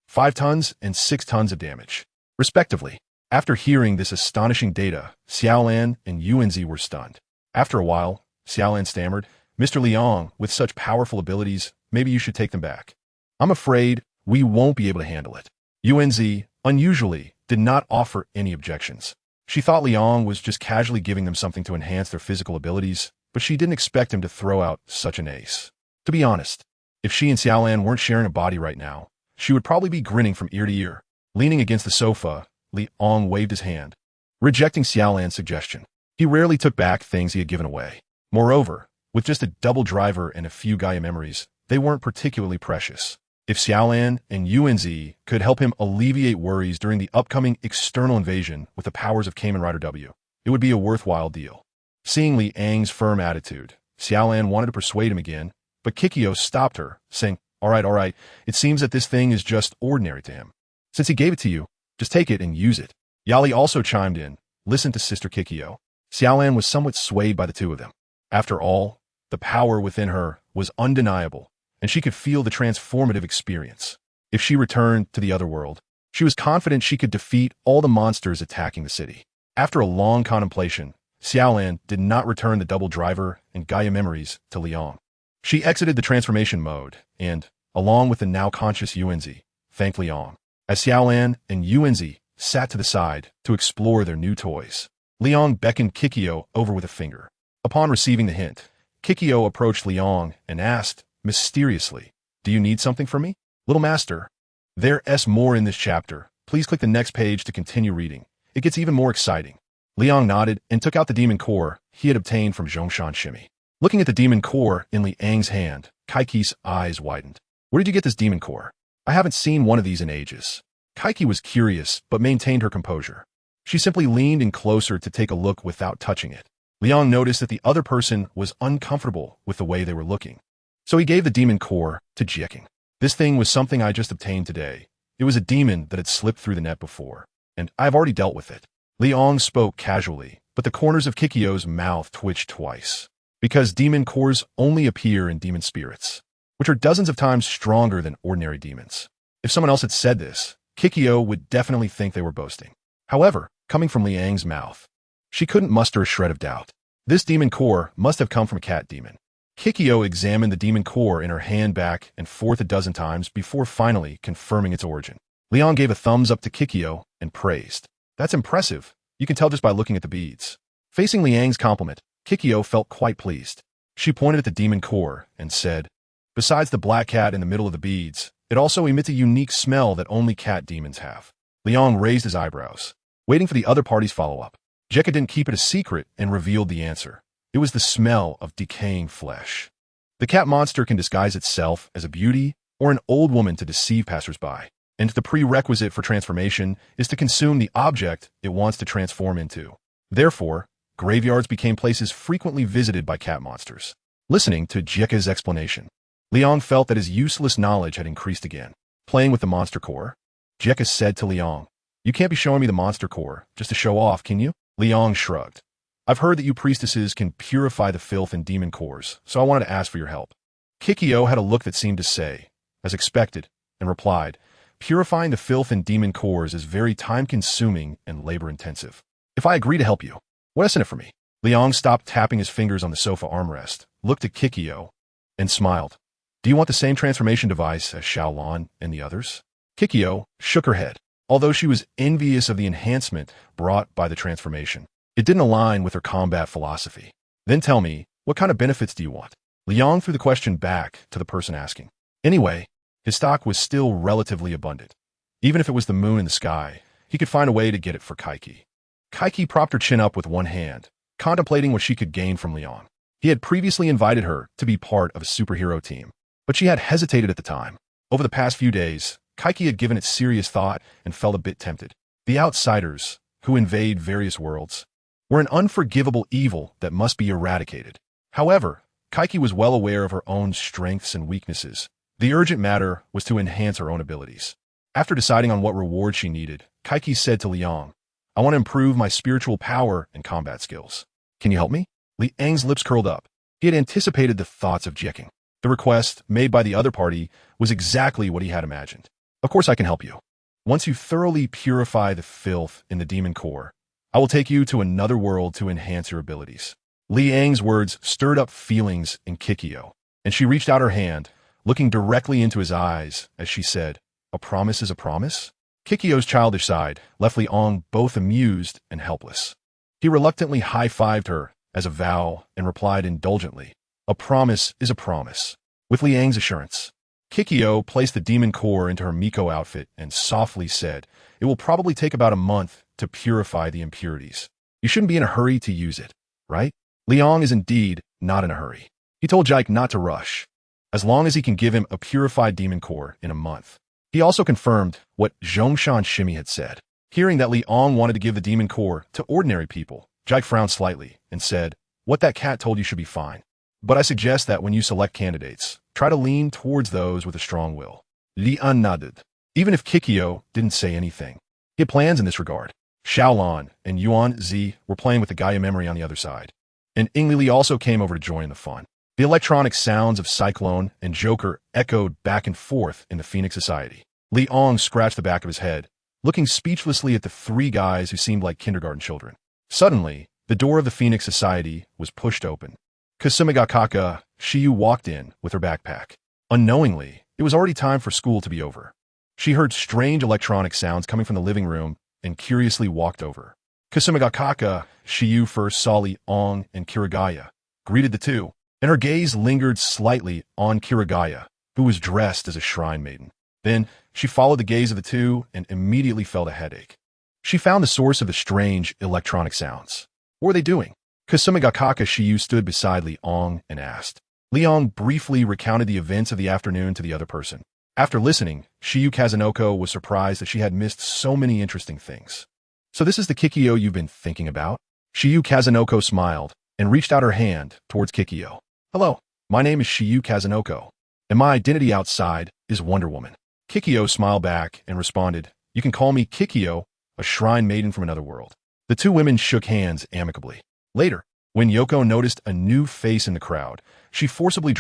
5 tons and 6 tons of damage, respectively." After hearing this astonishing data, Xiaolan and Yuanzi were stunned. After a while, Xiaolan stammered, "Mr. Liang, with such powerful abilities, maybe you should take them back. I'm afraid we won't be able to handle it." Yuanzi, unusually, did not offer any objections. She thought Liang was just casually giving them something to enhance their physical abilities, but she didn't expect him to throw out such an ace. To be honest, if she and Xiaolan weren't sharing a body right now, she would probably be grinning from ear to ear. Leaning against the sofa, Liang waved his hand, rejecting Xiaolan's suggestion. He rarely took back things he had given away. Moreover, with just a double driver and a few Gaia memories, they weren't particularly precious. If Xiaolan and Yuanzi could help him alleviate worries during the upcoming external invasion with the powers of Kamen Rider W, it would be a worthwhile deal. Seeing Liang's firm attitude, Xiaolan wanted to persuade him again, but Kikyo stopped her, saying, all right, it seems that this thing is just ordinary to him. Since he gave it to you, just take it and use it." Yali also chimed in, "Listen to Sister Kikyo." Xiaolan was somewhat swayed by the two of them. After all, the power within her was undeniable, and she could feel the transformative experience. If she returned to the other world, she was confident she could defeat all the monsters attacking the city. After a long contemplation, Xiaolan did not return the double driver and Gaia memories to Liang. She exited the transformation mode and, along with the now conscious Yuanzi, thanked Liang. As Xiaolan and Yuanzi sat to the side to explore their new toys, Liang beckoned Kikyo over with a finger. Upon receiving the hint, Kikyo approached Liang and asked, mysteriously, "Do you need something from me? Little master." There's more in this chapter. Please click the next page to continue reading. It gets even more exciting. Liang nodded and took out the demon core he had obtained from Zhongshan Shimi. Looking at the demon core in Liang's hand, Kaiki's eyes widened. "Where did you get this demon core? I haven't seen one of these in ages." Kaiki was curious, but maintained her composure. She simply leaned in closer to take a look without touching it. Liang noticed that the other person was uncomfortable with the way they were looking. So he gave the demon core to Jieking. "This thing was something I just obtained today. It was a demon that had slipped through the net before, and I've already dealt with it." Liang spoke casually, but the corners of Kikyo's mouth twitched twice. Because demon cores only appear in demon spirits, which are dozens of times stronger than ordinary demons. If someone else had said this, Kikyo would definitely think they were boasting. However, coming from Liang's mouth, she couldn't muster a shred of doubt. This demon core must have come from a cat demon. Kikyo examined the demon core in her hand back and forth a dozen times before finally confirming its origin. Liang gave a thumbs up to Kikyo and praised. "That's impressive. You can tell just by looking at the beads." Facing Liang's compliment, Kikyo felt quite pleased. She pointed at the demon core and said, "Besides the black cat in the middle of the beads, it also emits a unique smell that only cat demons have." Liang raised his eyebrows, waiting for the other party's follow-up. Jekka didn't keep it a secret and revealed the answer. It was the smell of decaying flesh. The cat monster can disguise itself as a beauty or an old woman to deceive passersby, and the prerequisite for transformation is to consume the object it wants to transform into. Therefore, graveyards became places frequently visited by cat monsters. Listening to Jekka's explanation, Liang felt that his useless knowledge had increased again. Playing with the monster core? Jekka said to Liang, "You can't be showing me the monster core just to show off, can you?" Liang shrugged. "I've heard that you priestesses can purify the filth in demon cores, so I wanted to ask for your help." Kikyo had a look that seemed to say, as expected, and replied, "Purifying the filth in demon cores is very time-consuming and labor-intensive. If I agree to help you, what's in it for me?" Liang stopped tapping his fingers on the sofa armrest, looked at Kikyo, and smiled. "Do you want the same transformation device as Xiaolan and the others?" Kikyo shook her head. Although she was envious of the enhancement brought by the transformation, it didn't align with her combat philosophy. "Then tell me, what kind of benefits do you want?" Liang threw the question back to the person asking. Anyway, his stock was still relatively abundant. Even if it was the moon in the sky, he could find a way to get it for Kaiki. Kaiki propped her chin up with one hand, contemplating what she could gain from Liang. He had previously invited her to be part of a superhero team, but she had hesitated at the time. Over the past few days, Kaiki had given it serious thought and felt a bit tempted. The outsiders, who invade various worlds, were an unforgivable evil that must be eradicated. However, Kaiki was well aware of her own strengths and weaknesses. The urgent matter was to enhance her own abilities. After deciding on what reward she needed, Kaiki said to Liang, "I want to improve my spiritual power and combat skills. Can you help me?" Liang's lips curled up. He had anticipated the thoughts of Jieking. The request, made by the other party, was exactly what he had imagined. "Of course I can help you. Once you thoroughly purify the filth in the demon core, I will take you to another world to enhance your abilities." Liang's words stirred up feelings in Kikyo, and she reached out her hand, looking directly into his eyes as she said, "A promise is a promise?" Kikyo's childish side left Liang both amused and helpless. He reluctantly high-fived her as a vow and replied indulgently, "A promise is a promise." With Liang's assurance, Kikyo placed the demon core into her Miko outfit and softly said, "It will probably take about a month to purify the impurities. You shouldn't be in a hurry to use it, right?" Liang is indeed not in a hurry. He told Jike not to rush, as long as he can give him a purified demon core in a month. He also confirmed what Zhongshan Shimi had said. Hearing that Liang wanted to give the demon core to ordinary people, Jike frowned slightly and said, "What that cat told you should be fine. But I suggest that when you select candidates, try to lean towards those with a strong will." Liang nodded. Even if Kikyo didn't say anything, he had plans in this regard. Xiaolan and Yuan Zi were playing with the Gaia memory on the other side, and Inglili also came over to join the fun. The electronic sounds of Cyclone and Joker echoed back and forth in the Phoenix Society. Liang scratched the back of his head, looking speechlessly at the three guys who seemed like kindergarten children. Suddenly, the door of the Phoenix Society was pushed open. Kasumigakaka Shiyu walked in with her backpack. Unknowingly, it was already time for school to be over. She heard strange electronic sounds coming from the living room and curiously walked over. Kasumigakaka Shiyu first saw Liang and Kirigaya, greeted the two, and her gaze lingered slightly on Kirigaya, who was dressed as a shrine maiden. Then she followed the gaze of the two and immediately felt a headache. She found the source of the strange electronic sounds. What were they doing? Kasumigakaka Shiyu stood beside Liang and asked. Liang briefly recounted the events of the afternoon to the other person. After listening, Shiyu Kazunoko was surprised that she had missed so many interesting things. So this is the Kikyo you've been thinking about? Shiyu Kazunoko smiled and reached out her hand towards Kikyo. Hello, my name is Shiyu Kazunoko, and my identity outside is Wonder Woman. Kikyo smiled back and responded, You can call me Kikyo, a shrine maiden from another world. The two women shook hands amicably. Later, when Yoko noticed a new face in the crowd, she forcibly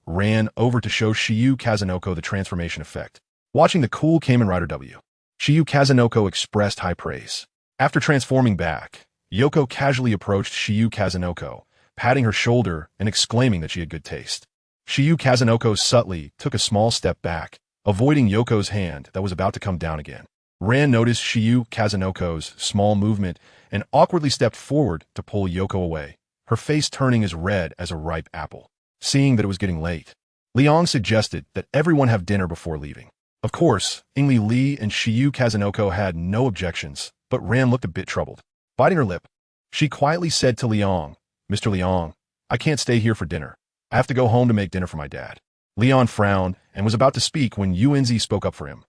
ran over to show Shiyu Kazunoko the transformation effect. Watching the cool Kamen Rider W, Shiyu Kazunoko expressed high praise. After transforming back, Yoko casually approached Shiyu Kazunoko, patting her shoulder and exclaiming that she had good taste. Shiyu Kazunoko subtly took a small step back, avoiding Yoko's hand that was about to come down again. Ran noticed Shiyu Kazunoko's small movement and awkwardly stepped forward to pull Yoko away, her face turning as red as a ripe apple. Seeing that it was getting late, Liang suggested that everyone have dinner before leaving. Of course, Ingli Li and Shiyu Kazunoko had no objections, but Ran looked a bit troubled. Biting her lip, she quietly said to Liang, Mr. Liang, I can't stay here for dinner. I have to go home to make dinner for my dad. Liang frowned and was about to speak when Yuanzi spoke up for him.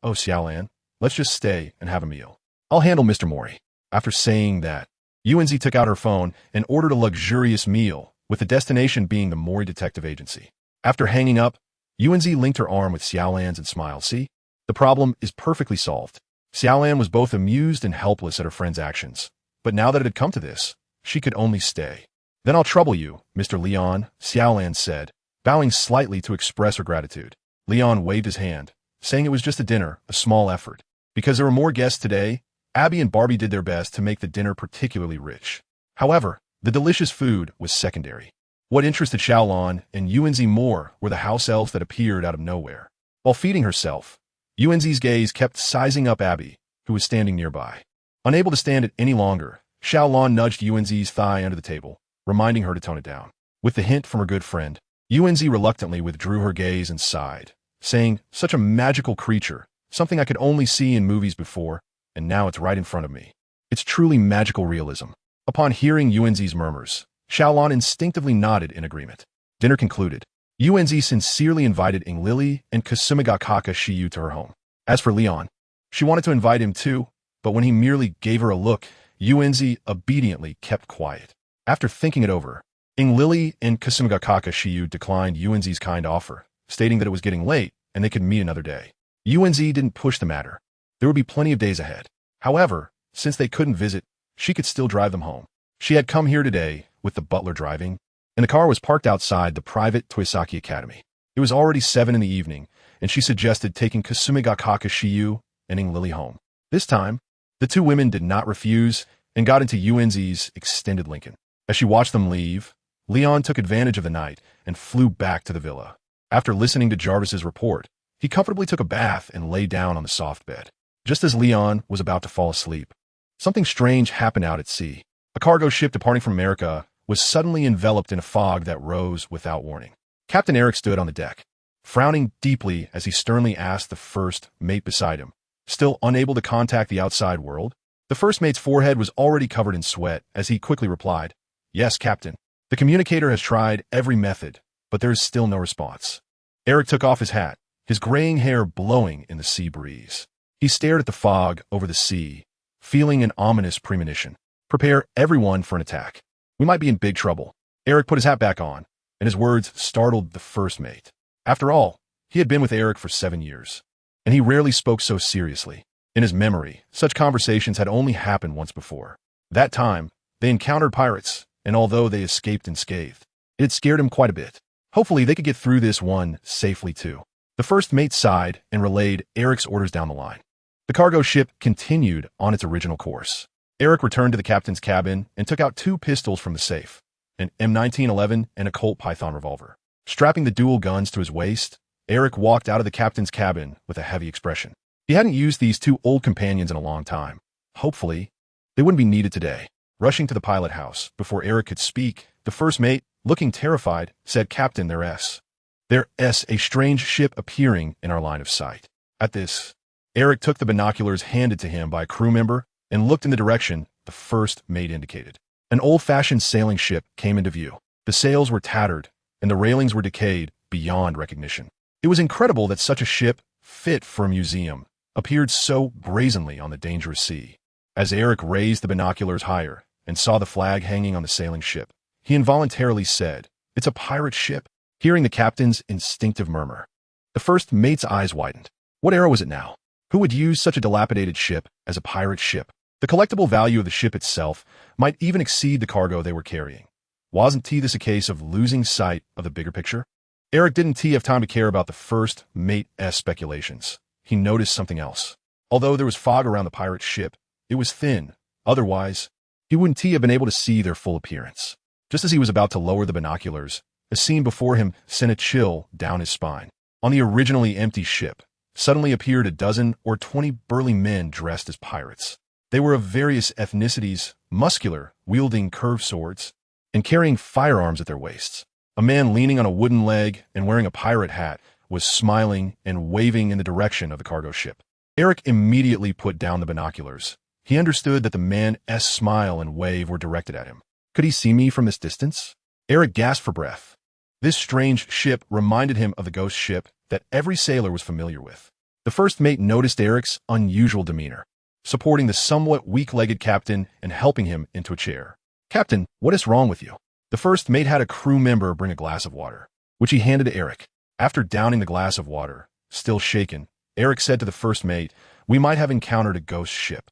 Oh, Xiaolan, let's just stay and have a meal. I'll handle Mr. Mori. After saying that, Yuanzi took out her phone and ordered a luxurious meal, with the destination being the Mori Detective Agency. After hanging up, Yuanzi linked her arm with Xiaolan's and smiled. See? The problem is perfectly solved. Xiaolan was both amused and helpless at her friend's actions, but now that it had come to this, she could only stay. Then I'll trouble you, Mr. Leon, Xiaolan said, bowing slightly to express her gratitude. Leon waved his hand, saying it was just a dinner, a small effort. Because there were more guests today, Abby and Barbie did their best to make the dinner particularly rich. However, the delicious food was secondary. What interested Xiaolan and Yuanzi more were the house elves that appeared out of nowhere. While feeding herself, Yuanzi's gaze kept sizing up Abby, who was standing nearby. Unable to stand it any longer, Xiaolan nudged Yuanzi's thigh under the table, reminding her to tone it down. With the hint from her good friend, Yuanzi reluctantly withdrew her gaze and sighed, saying, Such a magical creature, something I could only see in movies before, and now it's right in front of me. It's truly magical realism. Upon hearing Yuanzi's murmurs, Xiaolan instinctively nodded in agreement. Dinner concluded. Yuanzi sincerely invited Inglili and Kasumigakaka Shiyu to her home. As for Leon, she wanted to invite him too, but when he merely gave her a look, Yuanzi obediently kept quiet. After thinking it over, Inglili and Kasumigakaka Shiyu declined Yuanzi's kind offer, stating that it was getting late and they could meet another day. Yuanzi didn't push the matter. There would be plenty of days ahead. However, since they couldn't visit, she could still drive them home. She had come here today, with the butler driving, and the car was parked outside the private Toisaki Academy. It was already 7 in the evening, and she suggested taking Kasumigakaka Shiyu and Inglili home. This time, the two women did not refuse and got into Yuanzi's extended Lincoln. As she watched them leave, Leon took advantage of the night and flew back to the villa. After listening to Jarvis's report, he comfortably took a bath and lay down on the soft bed. Just as Leon was about to fall asleep, something strange happened out at sea. A cargo ship departing from America was suddenly enveloped in a fog that rose without warning. Captain Eric stood on the deck, frowning deeply as he sternly asked the first mate beside him, still unable to contact the outside world. The first mate's forehead was already covered in sweat as he quickly replied, Yes, Captain. The communicator has tried every method, but there is still no response. Eric took off his hat, his graying hair blowing in the sea breeze. He stared at the fog over the sea, feeling an ominous premonition. Prepare everyone for an attack. We might be in big trouble. Eric put his hat back on, and his words startled the first mate. After all, he had been with Eric for 7 years, and he rarely spoke so seriously. In his memory, such conversations had only happened once before. That time, they encountered pirates, and although they escaped unscathed, it had scared him quite a bit. Hopefully they could get through this one safely too. The first mate sighed and relayed Eric's orders down the line. The cargo ship continued on its original course. Eric returned to the captain's cabin and took out 2 pistols from the safe, an M1911 and a Colt Python revolver. Strapping the dual guns to his waist, Eric walked out of the captain's cabin with a heavy expression. He hadn't used these 2 old companions in a long time. Hopefully, they wouldn't be needed today. Rushing to the pilot house, before Eric could speak, the first mate Looking terrified, said Captain, There's a strange ship appearing in our line of sight. At this, Eric took the binoculars handed to him by a crew member and looked in the direction the first mate indicated. An old-fashioned sailing ship came into view. The sails were tattered, and the railings were decayed beyond recognition. It was incredible that such a ship, fit for a museum, appeared so brazenly on the dangerous sea. As Eric raised the binoculars higher and saw the flag hanging on the sailing ship, he involuntarily said, "It's a pirate ship." Hearing the captain's instinctive murmur, the first mate's eyes widened. What era was it now? Who would use such a dilapidated ship as a pirate ship? The collectible value of the ship itself might even exceed the cargo they were carrying. Wasn't this a case of losing sight of the bigger picture? Eric didn't have time to care about the first mate's speculations. He noticed something else. Although there was fog around the pirate ship, it was thin. Otherwise, he wouldn't have been able to see their full appearance. Just as he was about to lower the binoculars, a scene before him sent a chill down his spine. On the originally empty ship, suddenly appeared a dozen or 20 burly men dressed as pirates. They were of various ethnicities, muscular, wielding curved swords, and carrying firearms at their waists. A man leaning on a wooden leg and wearing a pirate hat was smiling and waving in the direction of the cargo ship. Eric immediately put down the binoculars. He understood that the man's smile and wave were directed at him. Could he see me from this distance? Eric gasped for breath. This strange ship reminded him of the ghost ship that every sailor was familiar with. The first mate noticed Eric's unusual demeanor, supporting the somewhat weak-legged captain and helping him into a chair. "Captain, what is wrong with you?" The first mate had a crew member bring a glass of water, which he handed to Eric. After downing the glass of water, still shaken, Eric said to the first mate, "We might have encountered a ghost ship."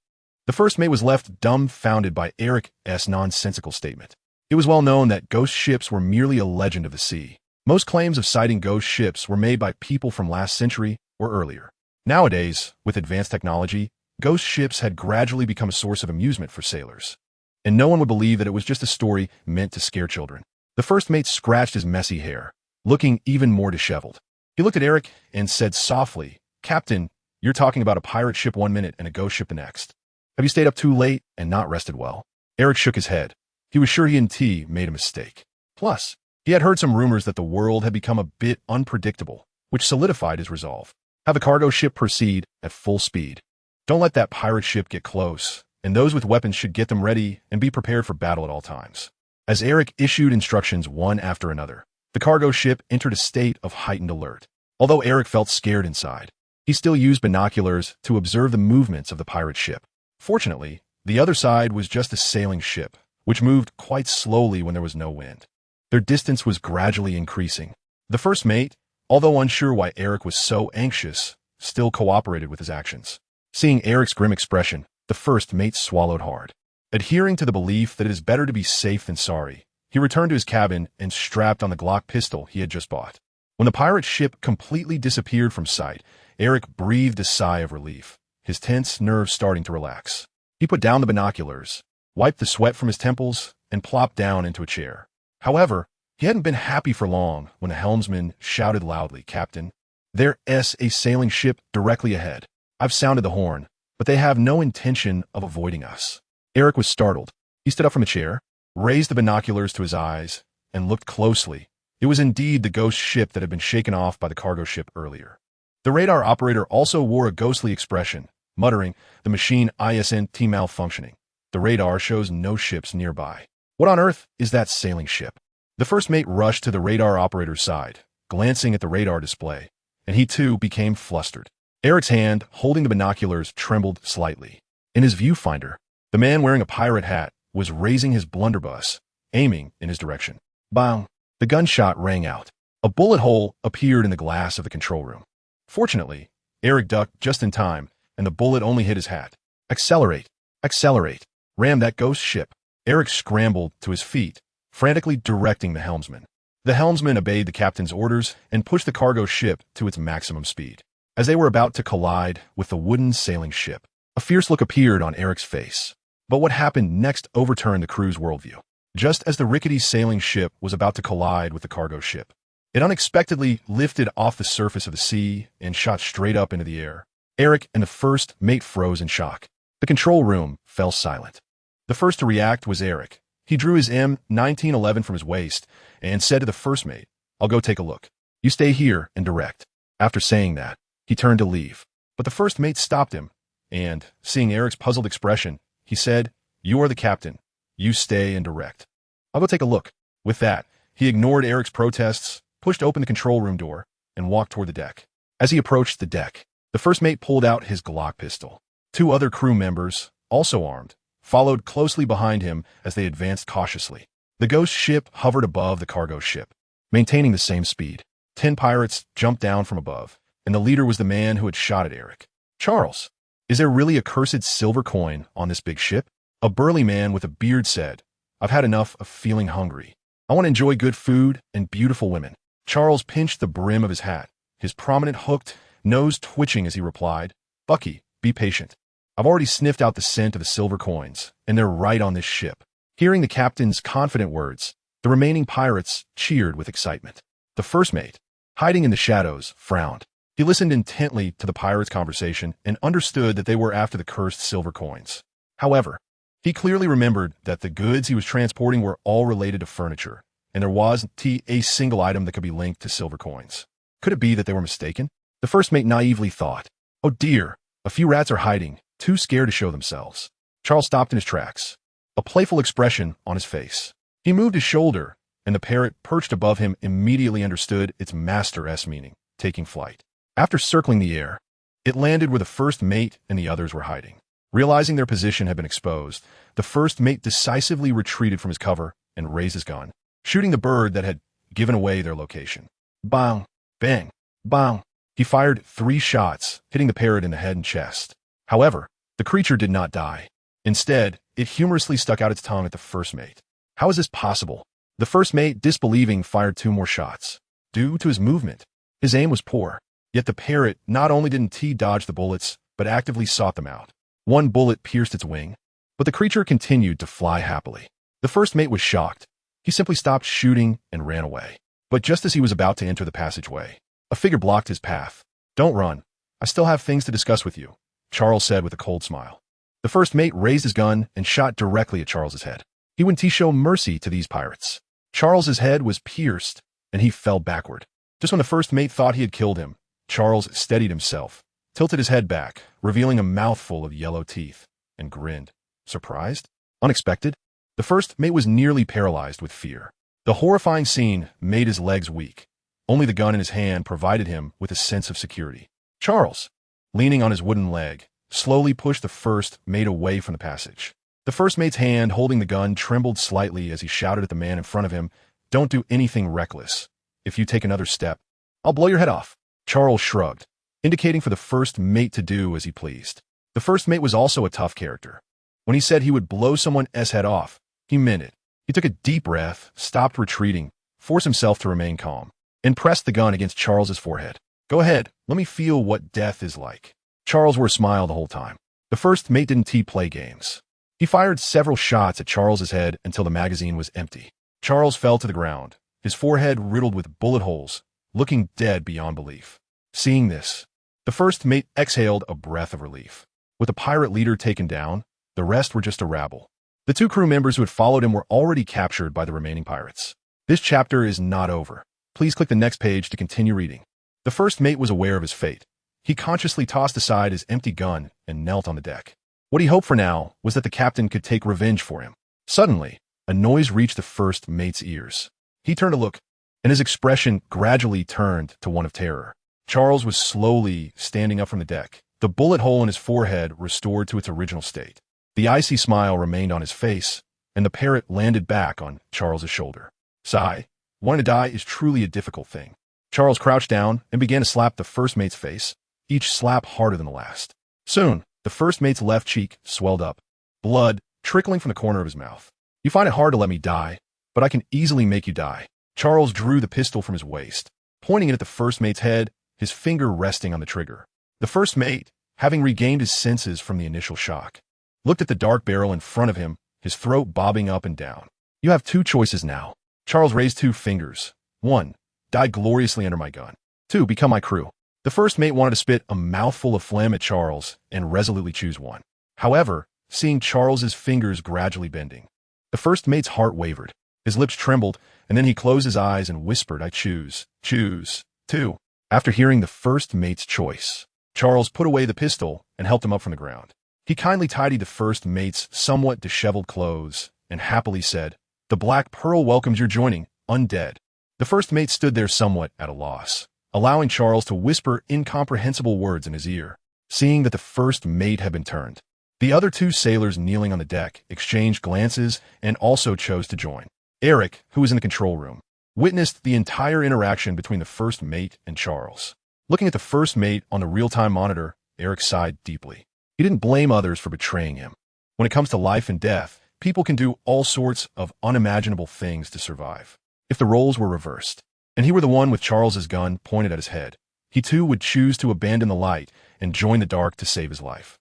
The first mate was left dumbfounded by Eric's nonsensical statement. It was well known that ghost ships were merely a legend of the sea. Most claims of sighting ghost ships were made by people from last century or earlier. Nowadays, with advanced technology, ghost ships had gradually become a source of amusement for sailors, and no one would believe that it was just a story meant to scare children. The first mate scratched his messy hair, looking even more disheveled. He looked at Eric and said softly, "Captain, you're talking about a pirate ship one minute and a ghost ship the next. Have you stayed up too late and not rested well?" Eric shook his head. He was sure he and T made a mistake. Plus, he had heard some rumors that the world had become a bit unpredictable, which solidified his resolve. Have the cargo ship proceed at full speed. Don't let that pirate ship get close, and those with weapons should get them ready and be prepared for battle at all times. As Eric issued instructions one after another, the cargo ship entered a state of heightened alert. Although Eric felt scared inside, he still used binoculars to observe the movements of the pirate ship. Fortunately, the other side was just a sailing ship, which moved quite slowly when there was no wind. Their distance was gradually increasing. The first mate, although unsure why Eric was so anxious, still cooperated with his actions. Seeing Eric's grim expression, the first mate swallowed hard. Adhering to the belief that it is better to be safe than sorry, he returned to his cabin and strapped on the Glock pistol he had just bought. When the pirate ship completely disappeared from sight, Eric breathed a sigh of relief, his tense nerves starting to relax. He put down the binoculars, wiped the sweat from his temples, and plopped down into a chair. However, he hadn't been happy for long when the helmsman shouted loudly, "Captain, there's a sailing ship directly ahead. I've sounded the horn, but they have no intention of avoiding us." Eric was startled. He stood up from a chair, raised the binoculars to his eyes, and looked closely. It was indeed the ghost ship that had been shaken off by the cargo ship earlier. The radar operator also wore a ghostly expression, muttering, "The machine isn't malfunctioning. The radar shows no ships nearby. What on earth is that sailing ship?" The first mate rushed to the radar operator's side, glancing at the radar display, and he too became flustered. Eric's hand, holding the binoculars, trembled slightly. In his viewfinder, the man wearing a pirate hat was raising his blunderbuss, aiming in his direction. Bang! The gunshot rang out. A bullet hole appeared in the glass of the control room. Fortunately, Eric ducked just in time, and the bullet only hit his hat. "Accelerate! Accelerate! Ram that ghost ship!" Eric scrambled to his feet, frantically directing the helmsman. The helmsman obeyed the captain's orders and pushed the cargo ship to its maximum speed. As they were about to collide with the wooden sailing ship, a fierce look appeared on Eric's face. But what happened next overturned the crew's worldview. Just as the rickety sailing ship was about to collide with the cargo ship, it unexpectedly lifted off the surface of the sea and shot straight up into the air. Eric and the first mate froze in shock. The control room fell silent. The first to react was Eric. He drew his M1911 from his waist and said to the first mate, "I'll go take a look. You stay here and direct." After saying that, he turned to leave. But the first mate stopped him, and, seeing Eric's puzzled expression, he said, "You are the captain. You stay and direct. I'll go take a look." With that, he ignored Eric's protests, pushed open the control room door, and walked toward the deck. As he approached the deck, the first mate pulled out his Glock pistol. Two other crew members, also armed, followed closely behind him as they advanced cautiously. The ghost ship hovered above the cargo ship, maintaining the same speed. 10 pirates jumped down from above, and the leader was the man who had shot at Eric. "Charles, is there really a cursed silver coin on this big ship?" A burly man with a beard said, "I've had enough of feeling hungry. I want to enjoy good food and beautiful women." Charles pinched the brim of his hat, his prominent hooked nose twitching as he replied, "Bucky, be patient. I've already sniffed out the scent of the silver coins, and they're right on this ship." Hearing the captain's confident words, the remaining pirates cheered with excitement. The first mate, hiding in the shadows, frowned. He listened intently to the pirates' conversation and understood that they were after the cursed silver coins. However, he clearly remembered that the goods he was transporting were all related to furniture, and there wasn't a single item that could be linked to silver coins. Could it be that they were mistaken? The first mate naively thought, "Oh dear, a few rats are hiding, too scared to show themselves." Charles stopped in his tracks, a playful expression on his face. He moved his shoulder, and the parrot perched above him immediately understood its master's meaning, taking flight. After circling the air, it landed where the first mate and the others were hiding. Realizing their position had been exposed, the first mate decisively retreated from his cover and raised his gun, shooting the bird that had given away their location. Bang! Bang! Bang! He fired 3 shots, hitting the parrot in the head and chest. However, the creature did not die. Instead, it humorously stuck out its tongue at the first mate. How is this possible? The first mate, disbelieving, fired 2 more shots. Due to his movement, his aim was poor. Yet the parrot not only didn't dodge the bullets, but actively sought them out. 1 bullet pierced its wing, but the creature continued to fly happily. The first mate was shocked. He simply stopped shooting and ran away. But just as he was about to enter the passageway, a figure blocked his path. "Don't run. I still have things to discuss with you," Charles said with a cold smile. The first mate raised his gun and shot directly at Charles's head. He wouldn't show mercy to these pirates. Charles's head was pierced, and he fell backward. Just when the first mate thought he had killed him, Charles steadied himself, tilted his head back, revealing a mouthful of yellow teeth, and grinned. Surprised? Unexpected? The first mate was nearly paralyzed with fear. The horrifying scene made his legs weak. Only the gun in his hand provided him with a sense of security. Charles, leaning on his wooden leg, slowly pushed the first mate away from the passage. The first mate's hand holding the gun trembled slightly as he shouted at the man in front of him, "Don't do anything reckless. If you take another step, I'll blow your head off." Charles shrugged, indicating for the first mate to do as he pleased. The first mate was also a tough character. When he said he would blow someone's head off, he meant it. He took a deep breath, stopped retreating, forced himself to remain calm, and pressed the gun against Charles's forehead. "Go ahead, let me feel what death is like." Charles wore a smile the whole time. The first mate didn't play games. He fired several shots at Charles's head until the magazine was empty. Charles fell to the ground, his forehead riddled with bullet holes, looking dead beyond belief. Seeing this, the first mate exhaled a breath of relief. With the pirate leader taken down, the rest were just a rabble. The 2 crew members who had followed him were already captured by the remaining pirates. This chapter is not over. Please click the next page to continue reading. The first mate was aware of his fate. He consciously tossed aside his empty gun and knelt on the deck. What he hoped for now was that the captain could take revenge for him. Suddenly, a noise reached the first mate's ears. He turned to look, and his expression gradually turned to one of terror. Charles was slowly standing up from the deck, the bullet hole in his forehead restored to its original state. The icy smile remained on his face, and the parrot landed back on Charles's shoulder. Sigh, wanting to die is truly a difficult thing. Charles crouched down and began to slap the first mate's face, each slap harder than the last. Soon, the first mate's left cheek swelled up, blood trickling from the corner of his mouth. "You find it hard to let me die, but I can easily make you die." Charles drew the pistol from his waist, pointing it at the first mate's head, his finger resting on the trigger. The first mate, having regained his senses from the initial shock, looked at the dark barrel in front of him, his throat bobbing up and down. "You have 2 choices now." Charles raised 2 fingers. 1. Die gloriously under my gun. 2. Become my crew. The first mate wanted to spit a mouthful of phlegm at Charles and resolutely choose one. However, seeing Charles's fingers gradually bending, The first mate's heart wavered. His lips trembled, and then he closed his eyes and whispered, "I choose. Choose. Two." After hearing the first mate's choice, Charles put away the pistol and helped him up from the ground. He kindly tidied the first mate's somewhat disheveled clothes and happily said, "The Black Pearl welcomes your joining, undead." The first mate stood there somewhat at a loss, allowing Charles to whisper incomprehensible words in his ear. Seeing that the first mate had been turned, the other two sailors kneeling on the deck exchanged glances and also chose to join. Eric, who was in the control room, witnessed the entire interaction between the first mate and Charles. Looking at the first mate on the real-time monitor, Eric sighed deeply. He didn't blame others for betraying him. When it comes to life and death, people can do all sorts of unimaginable things to survive. If the roles were reversed, and he were the one with Charles's gun pointed at his head, he too would choose to abandon the light and join the dark to save his life.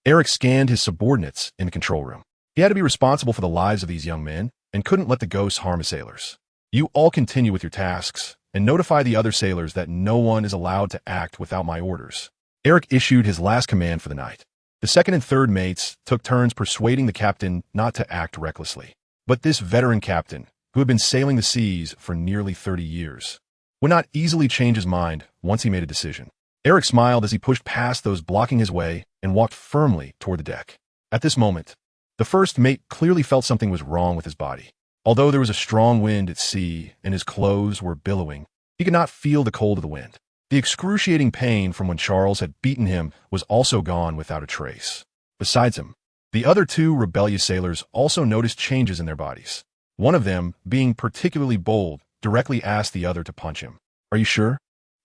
Eric scanned his subordinates in the control room. He had to be responsible for the lives of these young men and couldn't let the ghosts harm his sailors. "You all continue with your tasks and notify the other sailors that no one is allowed to act without my orders." Eric issued his last command for the night. The second and third mates took turns persuading the captain not to act recklessly. But this veteran captain, who had been sailing the seas for nearly 30 years, would not easily change his mind once he made a decision. Eric smiled as he pushed past those blocking his way and walked firmly toward the deck. At this moment, the first mate clearly felt something was wrong with his body. Although there was a strong wind at sea and his clothes were billowing, he could not feel the cold of the wind. The excruciating pain from when Charles had beaten him was also gone without a trace. Besides him, the other two rebellious sailors also noticed changes in their bodies. One of them, being particularly bold, directly asked the other to punch him. "Are you sure?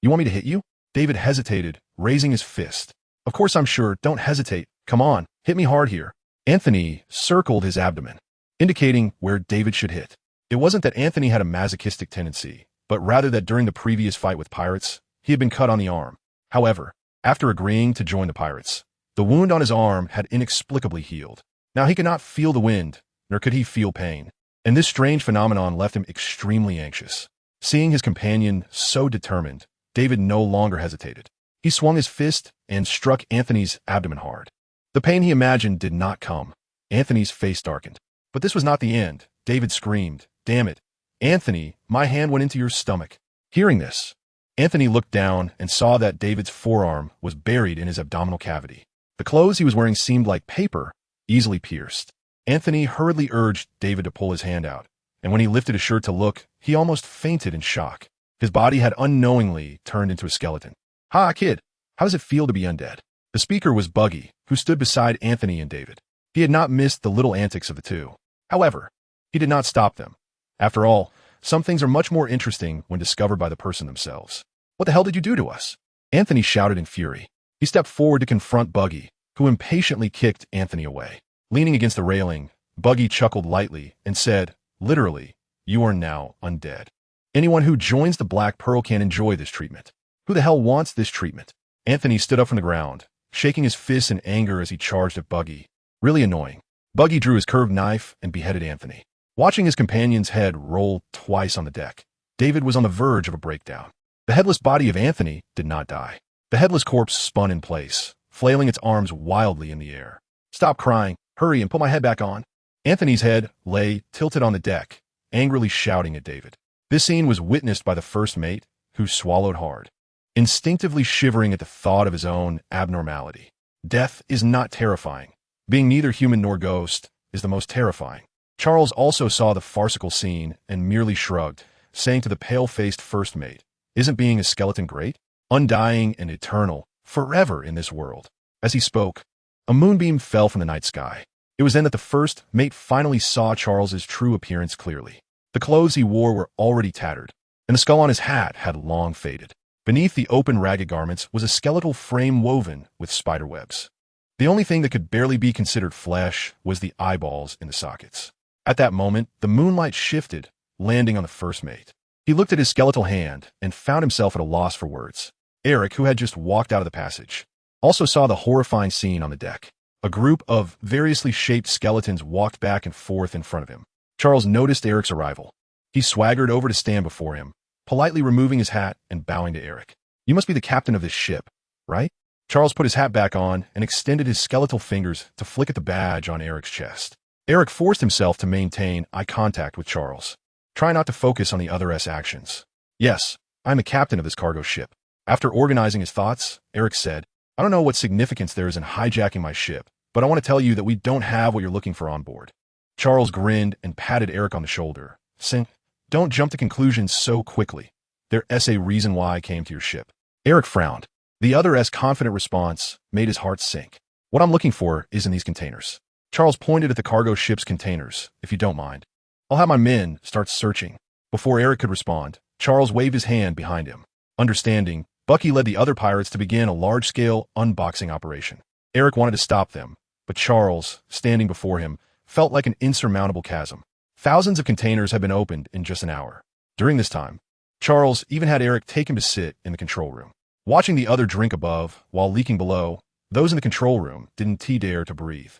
You want me to hit you?" David hesitated, raising his fist. "Of course I'm sure. Don't hesitate. Come on, hit me hard here." Anthony circled his abdomen, indicating where David should hit. It wasn't that Anthony had a masochistic tendency, but rather that during the previous fight with pirates, he had been cut on the arm. However, after agreeing to join the pirates, the wound on his arm had inexplicably healed. Now he could not feel the wind, nor could he feel pain, and this strange phenomenon left him extremely anxious. Seeing his companion so determined, David no longer hesitated. He swung his fist and struck Anthony's abdomen hard. The pain he imagined did not come. Anthony's face darkened. But this was not the end. David screamed, "Damn it, Anthony, my hand went into your stomach." Hearing this, Anthony looked down and saw that David's forearm was buried in his abdominal cavity. The clothes he was wearing seemed like paper, easily pierced. Anthony hurriedly urged David to pull his hand out, and when he lifted his shirt to look, he almost fainted in shock. His body had unknowingly turned into a skeleton. "Ha, kid, how does it feel to be undead?" The speaker was Buggy, who stood beside Anthony and David. He had not missed the little antics of the two. However, he did not stop them. After all, some things are much more interesting when discovered by the person themselves. "What the hell did you do to us?" Anthony shouted in fury. He stepped forward to confront Buggy, who impatiently kicked Anthony away. Leaning against the railing, Buggy chuckled lightly and said, "Literally, you are now undead. Anyone who joins the Black Pearl can enjoy this treatment." "Who the hell wants this treatment?" Anthony stood up from the ground, shaking his fists in anger as he charged at Buggy. Really annoying. Buggy drew his curved knife and beheaded Anthony. Watching his companion's head roll twice on the deck, David was on the verge of a breakdown. The headless body of Anthony did not die. The headless corpse spun in place, flailing its arms wildly in the air. "Stop crying. Hurry and put my head back on." Anthony's head lay tilted on the deck, angrily shouting at David. This scene was witnessed by the first mate, who swallowed hard, instinctively shivering at the thought of his own abnormality. Death is not terrifying. Being neither human nor ghost is the most terrifying. Charles also saw the farcical scene and merely shrugged, saying to the pale-faced first mate, "Isn't being a skeleton great? Undying and eternal, forever in this world." As he spoke, a moonbeam fell from the night sky. It was then that the first mate finally saw Charles's true appearance clearly. The clothes he wore were already tattered, and the skull on his hat had long faded. Beneath the open ragged garments was a skeletal frame woven with spider webs. The only thing that could barely be considered flesh was the eyeballs in the sockets. At that moment, the moonlight shifted, landing on the first mate. He looked at his skeletal hand and found himself at a loss for words. Eric, who had just walked out of the passage, also saw the horrifying scene on the deck. A group of variously shaped skeletons walked back and forth in front of him. Charles noticed Eric's arrival. He swaggered over to stand before him, politely removing his hat and bowing to Eric. "You must be the captain of this ship, right?" Charles put his hat back on and extended his skeletal fingers to flick at the badge on Eric's chest. Eric forced himself to maintain eye contact with Charles. Try not to focus on the other's actions. Yes, I'm the captain of this cargo ship. After organizing his thoughts, Eric said, I don't know what significance there is in hijacking my ship, but I want to tell you that we don't have what you're looking for on board. Charles grinned and patted Eric on the shoulder, saying, don't jump to conclusions so quickly. There's a reason why I came to your ship. Eric frowned. The other's confident response made his heart sink. What I'm looking for is in these containers. Charles pointed at the cargo ship's containers, if you don't mind. I'll have my men start searching. Before Eric could respond, Charles waved his hand behind him. Understanding, Bucky led the other pirates to begin a large-scale unboxing operation. Eric wanted to stop them, but Charles, standing before him, felt like an insurmountable chasm. Thousands of containers had been opened in just an hour. During this time, Charles even had Eric take him to sit in the control room. Watching the other drink above, while leaking below, those in the control room didn't dare to breathe.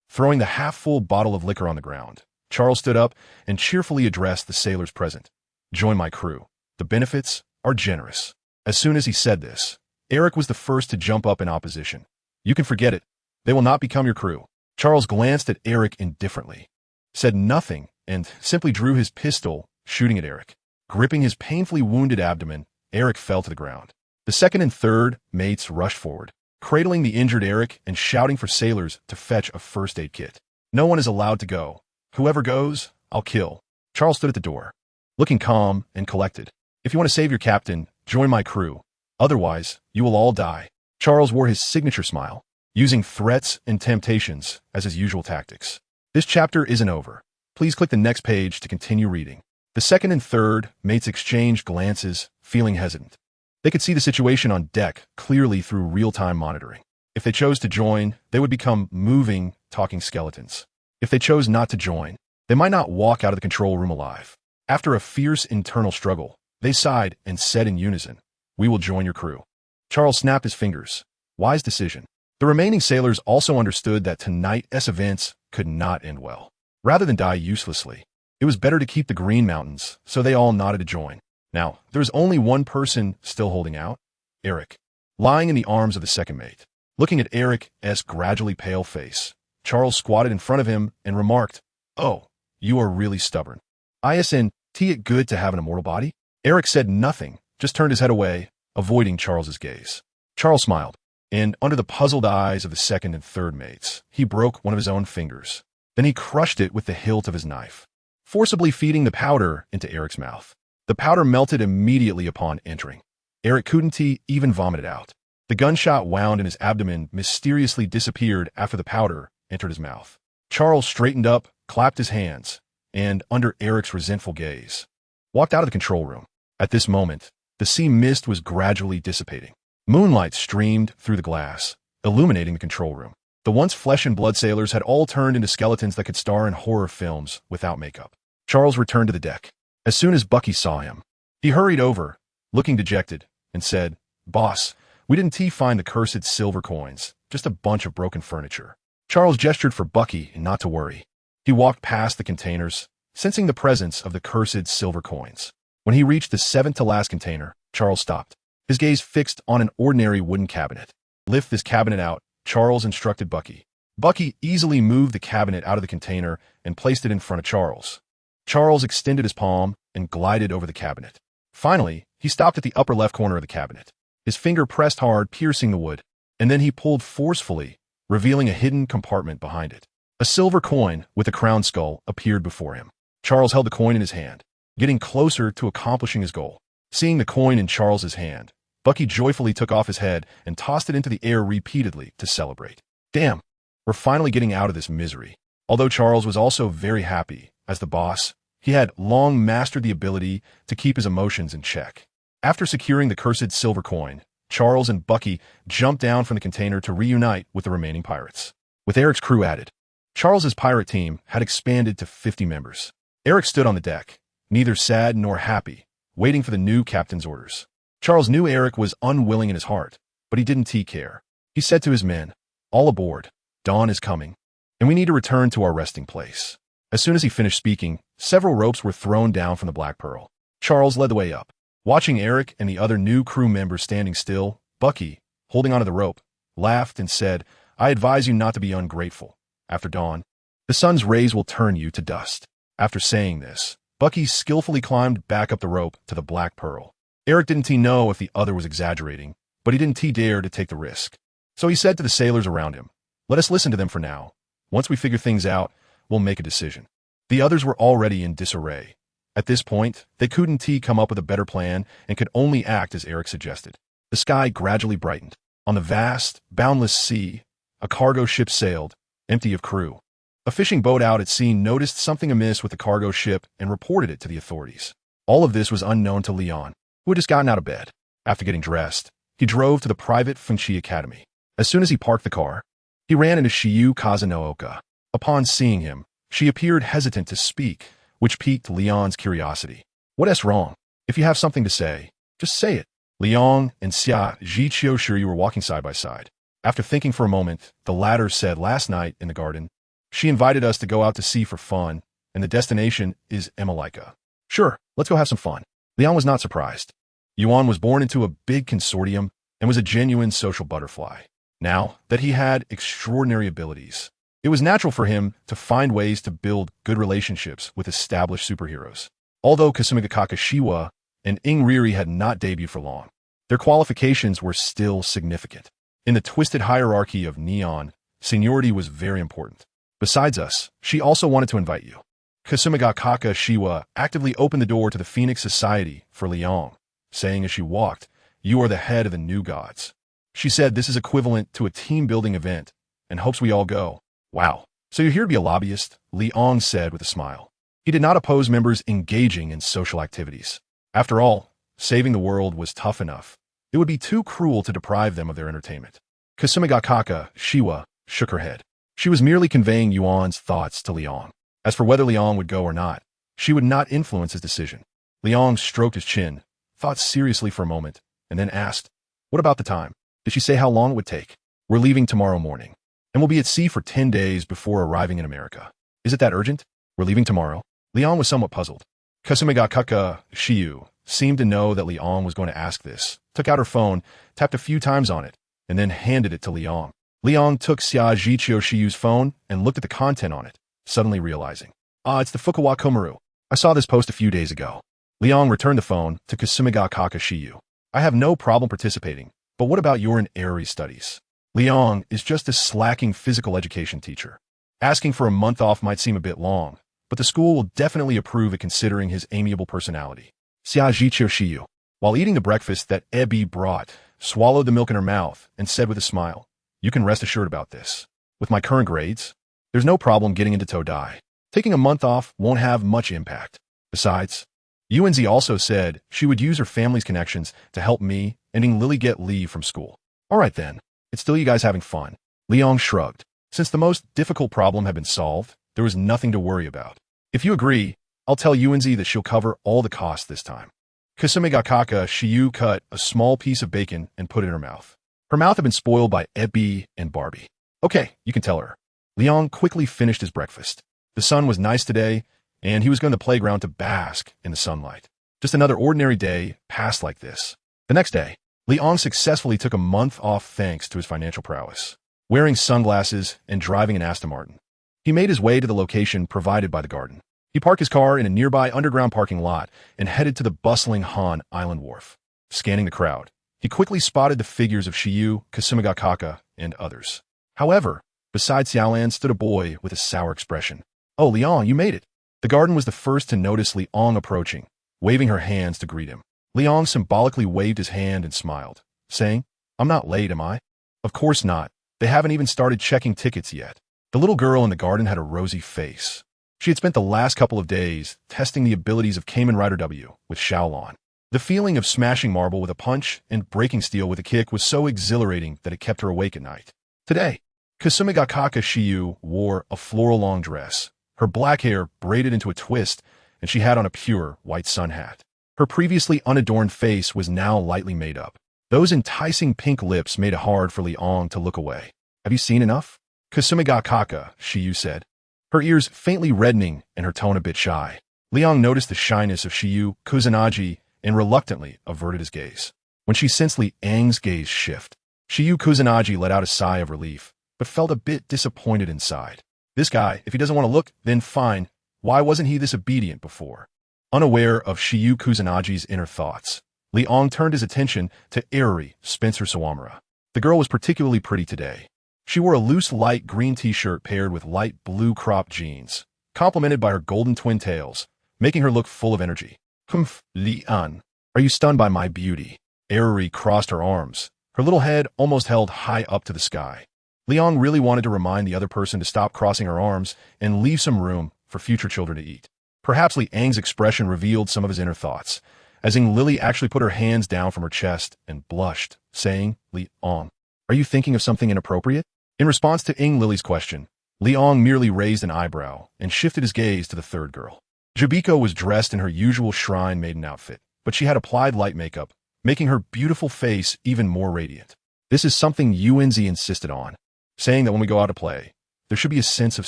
Throwing the half-full bottle of liquor on the ground, Charles stood up and cheerfully addressed the sailors present. Join my crew. The benefits are generous. As soon as he said this, Eric was the first to jump up in opposition. You can forget it. They will not become your crew. Charles glanced at Eric indifferently, said nothing, and simply drew his pistol, shooting at Eric. Gripping his painfully wounded abdomen, Eric fell to the ground. The second and third mates rushed forward, cradling the injured Eric and shouting for sailors to fetch a first aid kit. No one is allowed to go. Whoever goes, I'll kill. Charles stood at the door, looking calm and collected. If you want to save your captain, join my crew. Otherwise, you will all die. Charles wore his signature smile, using threats and temptations as his usual tactics. This chapter isn't over. Please click the next page to continue reading. The second and third mates exchanged glances, feeling hesitant. They could see the situation on deck clearly through real-time monitoring. If they chose to join, they would become moving, talking skeletons. If they chose not to join, they might not walk out of the control room alive. After a fierce internal struggle, they sighed and said in unison, we will join your crew. Charles snapped his fingers. Wise decision. The remaining sailors also understood that tonight's events could not end well. Rather than die uselessly, it was better to keep the Green Mountains, so they all nodded to join. Now, there was only one person still holding out, Eric, lying in the arms of the second mate. Looking at Eric's gradually pale face, Charles squatted in front of him and remarked, oh, you are really stubborn. Isn't it good to have an immortal body? Eric said nothing, just turned his head away, avoiding Charles's gaze. Charles smiled, and under the puzzled eyes of the second and third mates, he broke one of his own fingers. Then he crushed it with the hilt of his knife, forcibly feeding the powder into Eric's mouth. The powder melted immediately upon entering. Eric couldn't even vomit it out. The gunshot wound in his abdomen mysteriously disappeared after the powder entered his mouth. Charles straightened up, clapped his hands, and, under Eric's resentful gaze, walked out of the control room. At this moment, the sea mist was gradually dissipating. Moonlight streamed through the glass, illuminating the control room. The once flesh-and-blood sailors had all turned into skeletons that could star in horror films without makeup. Charles returned to the deck. As soon as Bucky saw him, he hurried over, looking dejected, and said, Boss, we didn't find the cursed silver coins, just a bunch of broken furniture. Charles gestured for Bucky not to worry. He walked past the containers, sensing the presence of the cursed silver coins. When he reached the seventh-to-last container, Charles stopped, his gaze fixed on an ordinary wooden cabinet. Lift this cabinet out, Charles instructed Bucky. Bucky easily moved the cabinet out of the container and placed it in front of Charles. Charles extended his palm and glided over the cabinet. Finally, he stopped at the upper left corner of the cabinet. His finger pressed hard, piercing the wood, and then he pulled forcefully, revealing a hidden compartment behind it. A silver coin with a crown skull appeared before him. Charles held the coin in his hand, getting closer to accomplishing his goal. Seeing the coin in Charles's hand, Bucky joyfully took off his head and tossed it into the air repeatedly to celebrate. Damn, we're finally getting out of this misery. Although Charles was also very happy, as the boss, he had long mastered the ability to keep his emotions in check. After securing the cursed silver coin, Charles and Bucky jumped down from the container to reunite with the remaining pirates. With Eric's crew added, Charles's pirate team had expanded to 50 members. Eric stood on the deck, neither sad nor happy, waiting for the new captain's orders. Charles knew Eric was unwilling in his heart, but he didn't care. He said to his men, all aboard, dawn is coming, and we need to return to our resting place. As soon as he finished speaking, several ropes were thrown down from the Black Pearl. Charles led the way up. Watching Eric and the other new crew members standing still, Bucky, holding onto the rope, laughed and said, I advise you not to be ungrateful. After dawn, the The sun's rays will turn you to dust. After saying this, Bucky skillfully climbed back up the rope to the Black Pearl. Eric didn't know if the other was exaggerating, but he didn't dare to take the risk. So he said to the sailors around him, "Let us listen to them for now. Once we figure things out, we'll make a decision." The others were already in disarray. At this point, they couldn't come up with a better plan and could only act as Eric suggested. The sky gradually brightened. On the vast, boundless sea, a cargo ship sailed, empty of crew. A fishing boat out at sea noticed something amiss with the cargo ship and reported it to the authorities. All of this was unknown to Leon, who had just gotten out of bed. After getting dressed, he drove to the private Funchi Academy. As soon as he parked the car, he ran into Shiyu Kazunooka. Upon seeing him, she appeared hesitant to speak, which piqued Leon's curiosity. "What's wrong? If you have something to say, just say it." Leon and Xia Zhiqiu were walking side by side. After thinking for a moment, the latter said, "Last night in the garden, she invited us to go out to sea for fun, and the destination is Emalika." "Sure, let's go have some fun." Leon was not surprised. Yuan was born into a big consortium and was a genuine social butterfly. Now that he had extraordinary abilities, it was natural for him to find ways to build good relationships with established superheroes. Although Kasumi Kakashiwa and Ingriri had not debuted for long, their qualifications were still significant. In the twisted hierarchy of Neon, seniority was very important. "Besides us, she also wanted to invite you." Kasumiga Kakashiwa actively opened the door to the Phoenix Society for Leon, saying as she walked, "You are the head of the New Gods." She said this is equivalent to a team-building event and hopes we all go. "Wow, so you're here to be a lobbyist?" Leon said with a smile. He did not oppose members engaging in social activities. After all, saving the world was tough enough. It would be too cruel to deprive them of their entertainment. Kasumiga Kakashiwa shook her head. She was merely conveying Yuan's thoughts to Leon. As for whether Leon would go or not, she would not influence his decision. Leon stroked his chin, thought seriously for a moment, and then asked, "What about the time? Did she say how long it would take?" "We're leaving tomorrow morning, and we'll be at sea for 10 days before arriving in America." "Is it that urgent?" "We're leaving tomorrow." Leon was somewhat puzzled. Kasumiga Kakashiwa seemed to know that Leon was going to ask this, took out her phone, tapped a few times on it, and then handed it to Leon. Leon took Xia Zhiqiu's phone and looked at the content on it, suddenly realizing, "It's the Fukawa Komaru. I saw this post a few days ago." Leon returned the phone to Kasumiga Kakashiwa. "I have no problem participating, but what about your Aeries studies?" Leon is just a slacking physical education teacher. Asking for a month off might seem a bit long, but the school will definitely approve it considering his amiable personality. Xia Zhiqiu, while eating the breakfast that Ebi brought, swallowed the milk in her mouth and said with a smile, "You can rest assured about this. With my current grades, there's no problem getting into Todai. Taking a month off won't have much impact. Besides, UNZ also said she would use her family's connections to help me and Lily get leave from school." "All right then, it's still you guys having fun." Leon shrugged. Since the most difficult problem had been solved, there was nothing to worry about. "If you agree, I'll tell UNZ that she'll cover all the costs this time." Kasumiga Kakashiwa cut a small piece of bacon and put it in her mouth. Her mouth had been spoiled by Ebi and Barbie. "Okay, you can tell her." Leon quickly finished his breakfast. The sun was nice today, and he was going to the playground to bask in the sunlight. Just another ordinary day passed like this. The next day, Leon successfully took a month off thanks to his financial prowess. Wearing sunglasses and driving an Aston Martin, he made his way to the location provided by the garden. He parked his car in a nearby underground parking lot and headed to the bustling Han Island wharf. Scanning the crowd, he quickly spotted the figures of Shiyu, Kasumiga Kaka, and others. However, beside Xiaolan stood a boy with a sour expression. "Oh, Leon, you made it." The garden was the first to notice Leon approaching, waving her hands to greet him. Leon symbolically waved his hand and smiled, saying, "I'm not late, am I?" "Of course not. They haven't even started checking tickets yet." The little girl in the garden had a rosy face. She had spent the last couple of days testing the abilities of Kamen Rider W with Xiaolan. The feeling of smashing marble with a punch and breaking steel with a kick was so exhilarating that it kept her awake at night. Today, Kasumiga Kakashiwa wore a floral long dress, her black hair braided into a twist, and she had on a pure white sun hat. Her previously unadorned face was now lightly made up. Those enticing pink lips made it hard for Leon to look away. "Have you seen enough?" Kasumiga Kakashiwa said, her ears faintly reddening and her tone a bit shy. Leon noticed the shyness of Shiyu Kusanagi and reluctantly averted his gaze. When she sensed Liang's gaze shift, Shiyu Kusanagi let out a sigh of relief, but felt a bit disappointed inside. This guy, if he doesn't want to look, then fine. Why wasn't he this obedient before? Unaware of Shiyu Kusunagi's inner thoughts, Liang turned his attention to Eri Spencer Sawamura. The girl was particularly pretty today. She wore a loose light green t-shirt paired with light blue cropped jeans, complemented by her golden twin tails, making her look full of energy. Humph, Liang, are you stunned by my beauty? Eri crossed her arms, her little head almost held high up to the sky. Liang really wanted to remind the other person to stop crossing her arms and leave some room for future children to eat. Perhaps Liang's expression revealed some of his inner thoughts, as Ying Lily actually put her hands down from her chest and blushed, saying, Liang, are you thinking of something inappropriate? In response to Ying Lily's question, Liang merely raised an eyebrow and shifted his gaze to the third girl. Jubiko was dressed in her usual shrine maiden outfit, but she had applied light makeup, making her beautiful face even more radiant. This is something Yuanzi insisted on, saying that when we go out to play, there should be a sense of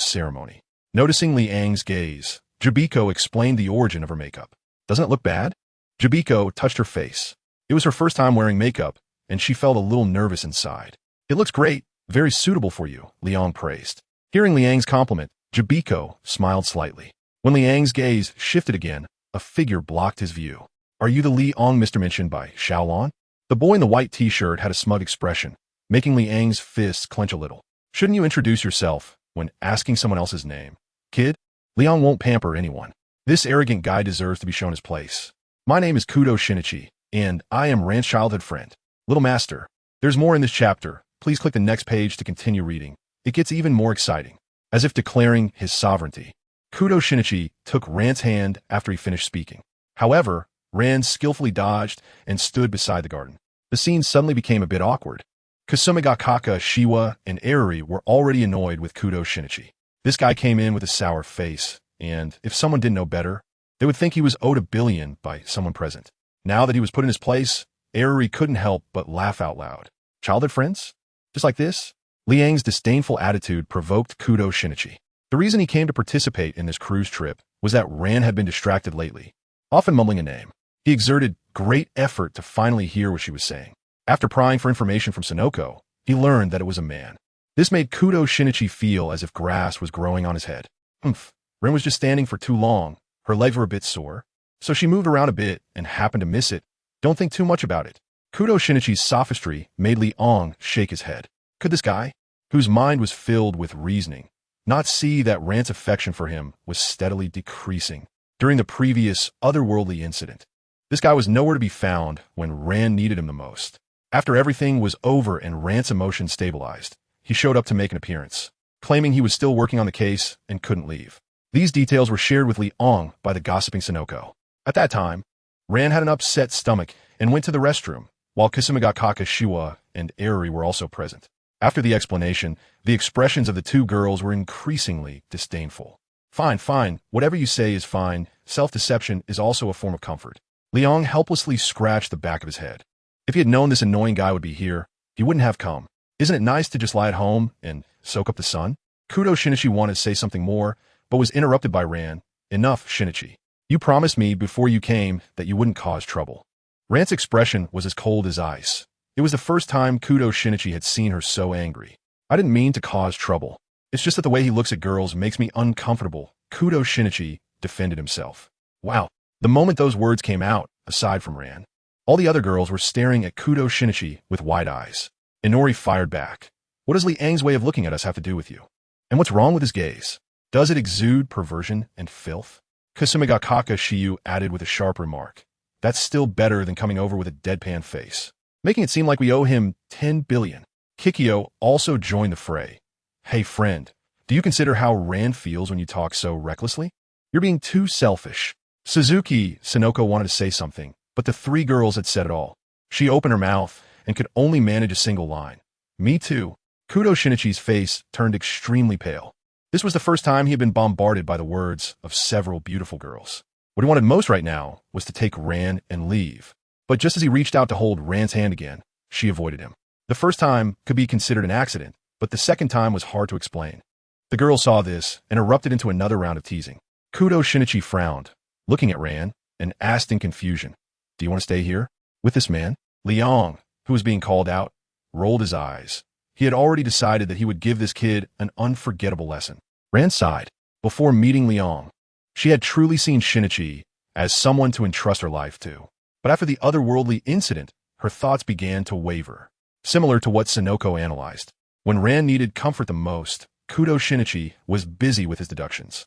ceremony. Noticing Liang's gaze, Jubiko explained the origin of her makeup. Doesn't it look bad? Jubiko touched her face. It was her first time wearing makeup, and she felt a little nervous inside. It looks great, very suitable for you, Liang praised. Hearing Liang's compliment, Jubiko smiled slightly. When Liang's gaze shifted again, a figure blocked his view. Are you the Liang Mr. mentioned by Xiaolon? The boy in the white t-shirt had a smug expression, making Liang's fists clench a little. Shouldn't you introduce yourself when asking someone else's name? Kid, Liang won't pamper anyone. This arrogant guy deserves to be shown his place. My name is Kudo Shinichi, and I am Ran's childhood friend. Little master, there's more in this chapter. Please click the next page to continue reading. It gets even more exciting. As if declaring his sovereignty, Kudo Shinichi took Ran's hand after he finished speaking. However, Ran skillfully dodged and stood beside the garden. The scene suddenly became a bit awkward. Kasumigakaka, Shiwa, and Eri were already annoyed with Kudo Shinichi. This guy came in with a sour face, and if someone didn't know better, they would think he was owed $1 billion by someone present. Now that he was put in his place, Eri couldn't help but laugh out loud. Childhood friends? Just like this? Liang's disdainful attitude provoked Kudo Shinichi. The reason he came to participate in this cruise trip was that Ran had been distracted lately, often mumbling a name. He exerted great effort to finally hear what she was saying. After prying for information from Sonoko, he learned that it was a man. This made Kudo Shinichi feel as if grass was growing on his head. Ren was just standing for too long. Her legs were a bit sore, so she moved around a bit and happened to miss it. Don't think too much about it. Kudo Shinichi's sophistry made Liang shake his head. Could this guy, whose mind was filled with reasoning, not see that Ran's affection for him was steadily decreasing during the previous otherworldly incident? This guy was nowhere to be found when Ran needed him the most. After everything was over and Ran's emotions stabilized, he showed up to make an appearance, claiming he was still working on the case and couldn't leave. These details were shared with Liang by the gossiping Sonoko. At that time, Ran had an upset stomach and went to the restroom, while Kisumigakaka, Shiwa, and Eri were also present. After the explanation, the expressions of the two girls were increasingly disdainful. Fine, whatever you say is fine. Self-deception is also a form of comfort. Liang helplessly scratched the back of his head. If he had known this annoying guy would be here, he wouldn't have come. Isn't it nice to just lie at home and soak up the sun? Kudo Shinichi wanted to say something more, but was interrupted by Ran. Enough, Shinichi. You promised me before you came that you wouldn't cause trouble. Ran's expression was as cold as ice. It was the first time Kudo Shinichi had seen her so angry. I didn't mean to cause trouble. It's just that the way he looks at girls makes me uncomfortable. Kudo Shinichi defended himself. Wow. The moment those words came out, aside from Ran, all the other girls were staring at Kudo Shinichi with wide eyes. Inori fired back. What does Liang's way of looking at us have to do with you? And what's wrong with his gaze? Does it exude perversion and filth? Kasumigakaka Shiyu added with a sharp remark. That's still better than coming over with a deadpan face, making it seem like we owe him 10 billion. Kikyo also joined the fray. Hey friend, do you consider how Ran feels when you talk so recklessly? You're being too selfish. Suzuki Sonoko wanted to say something, but the three girls had said it all. She opened her mouth and could only manage a single line. Me too. Kudo Shinichi's face turned extremely pale. This was the first time he had been bombarded by the words of several beautiful girls. What he wanted most right now was to take Ran and leave. But just as he reached out to hold Ran's hand again, she avoided him. The first time could be considered an accident, but the second time was hard to explain. The girl saw this and erupted into another round of teasing. Kudo Shinichi frowned, looking at Ran, and asked in confusion, "Do you want to stay here? With this man?" Liang, who was being called out, rolled his eyes. He had already decided that he would give this kid an unforgettable lesson. Ran sighed. Before meeting Liang, she had truly seen Shinichi as someone to entrust her life to. But after the otherworldly incident, her thoughts began to waver. Similar to what Sonoko analyzed. When Ran needed comfort the most, Kudo Shinichi was busy with his deductions.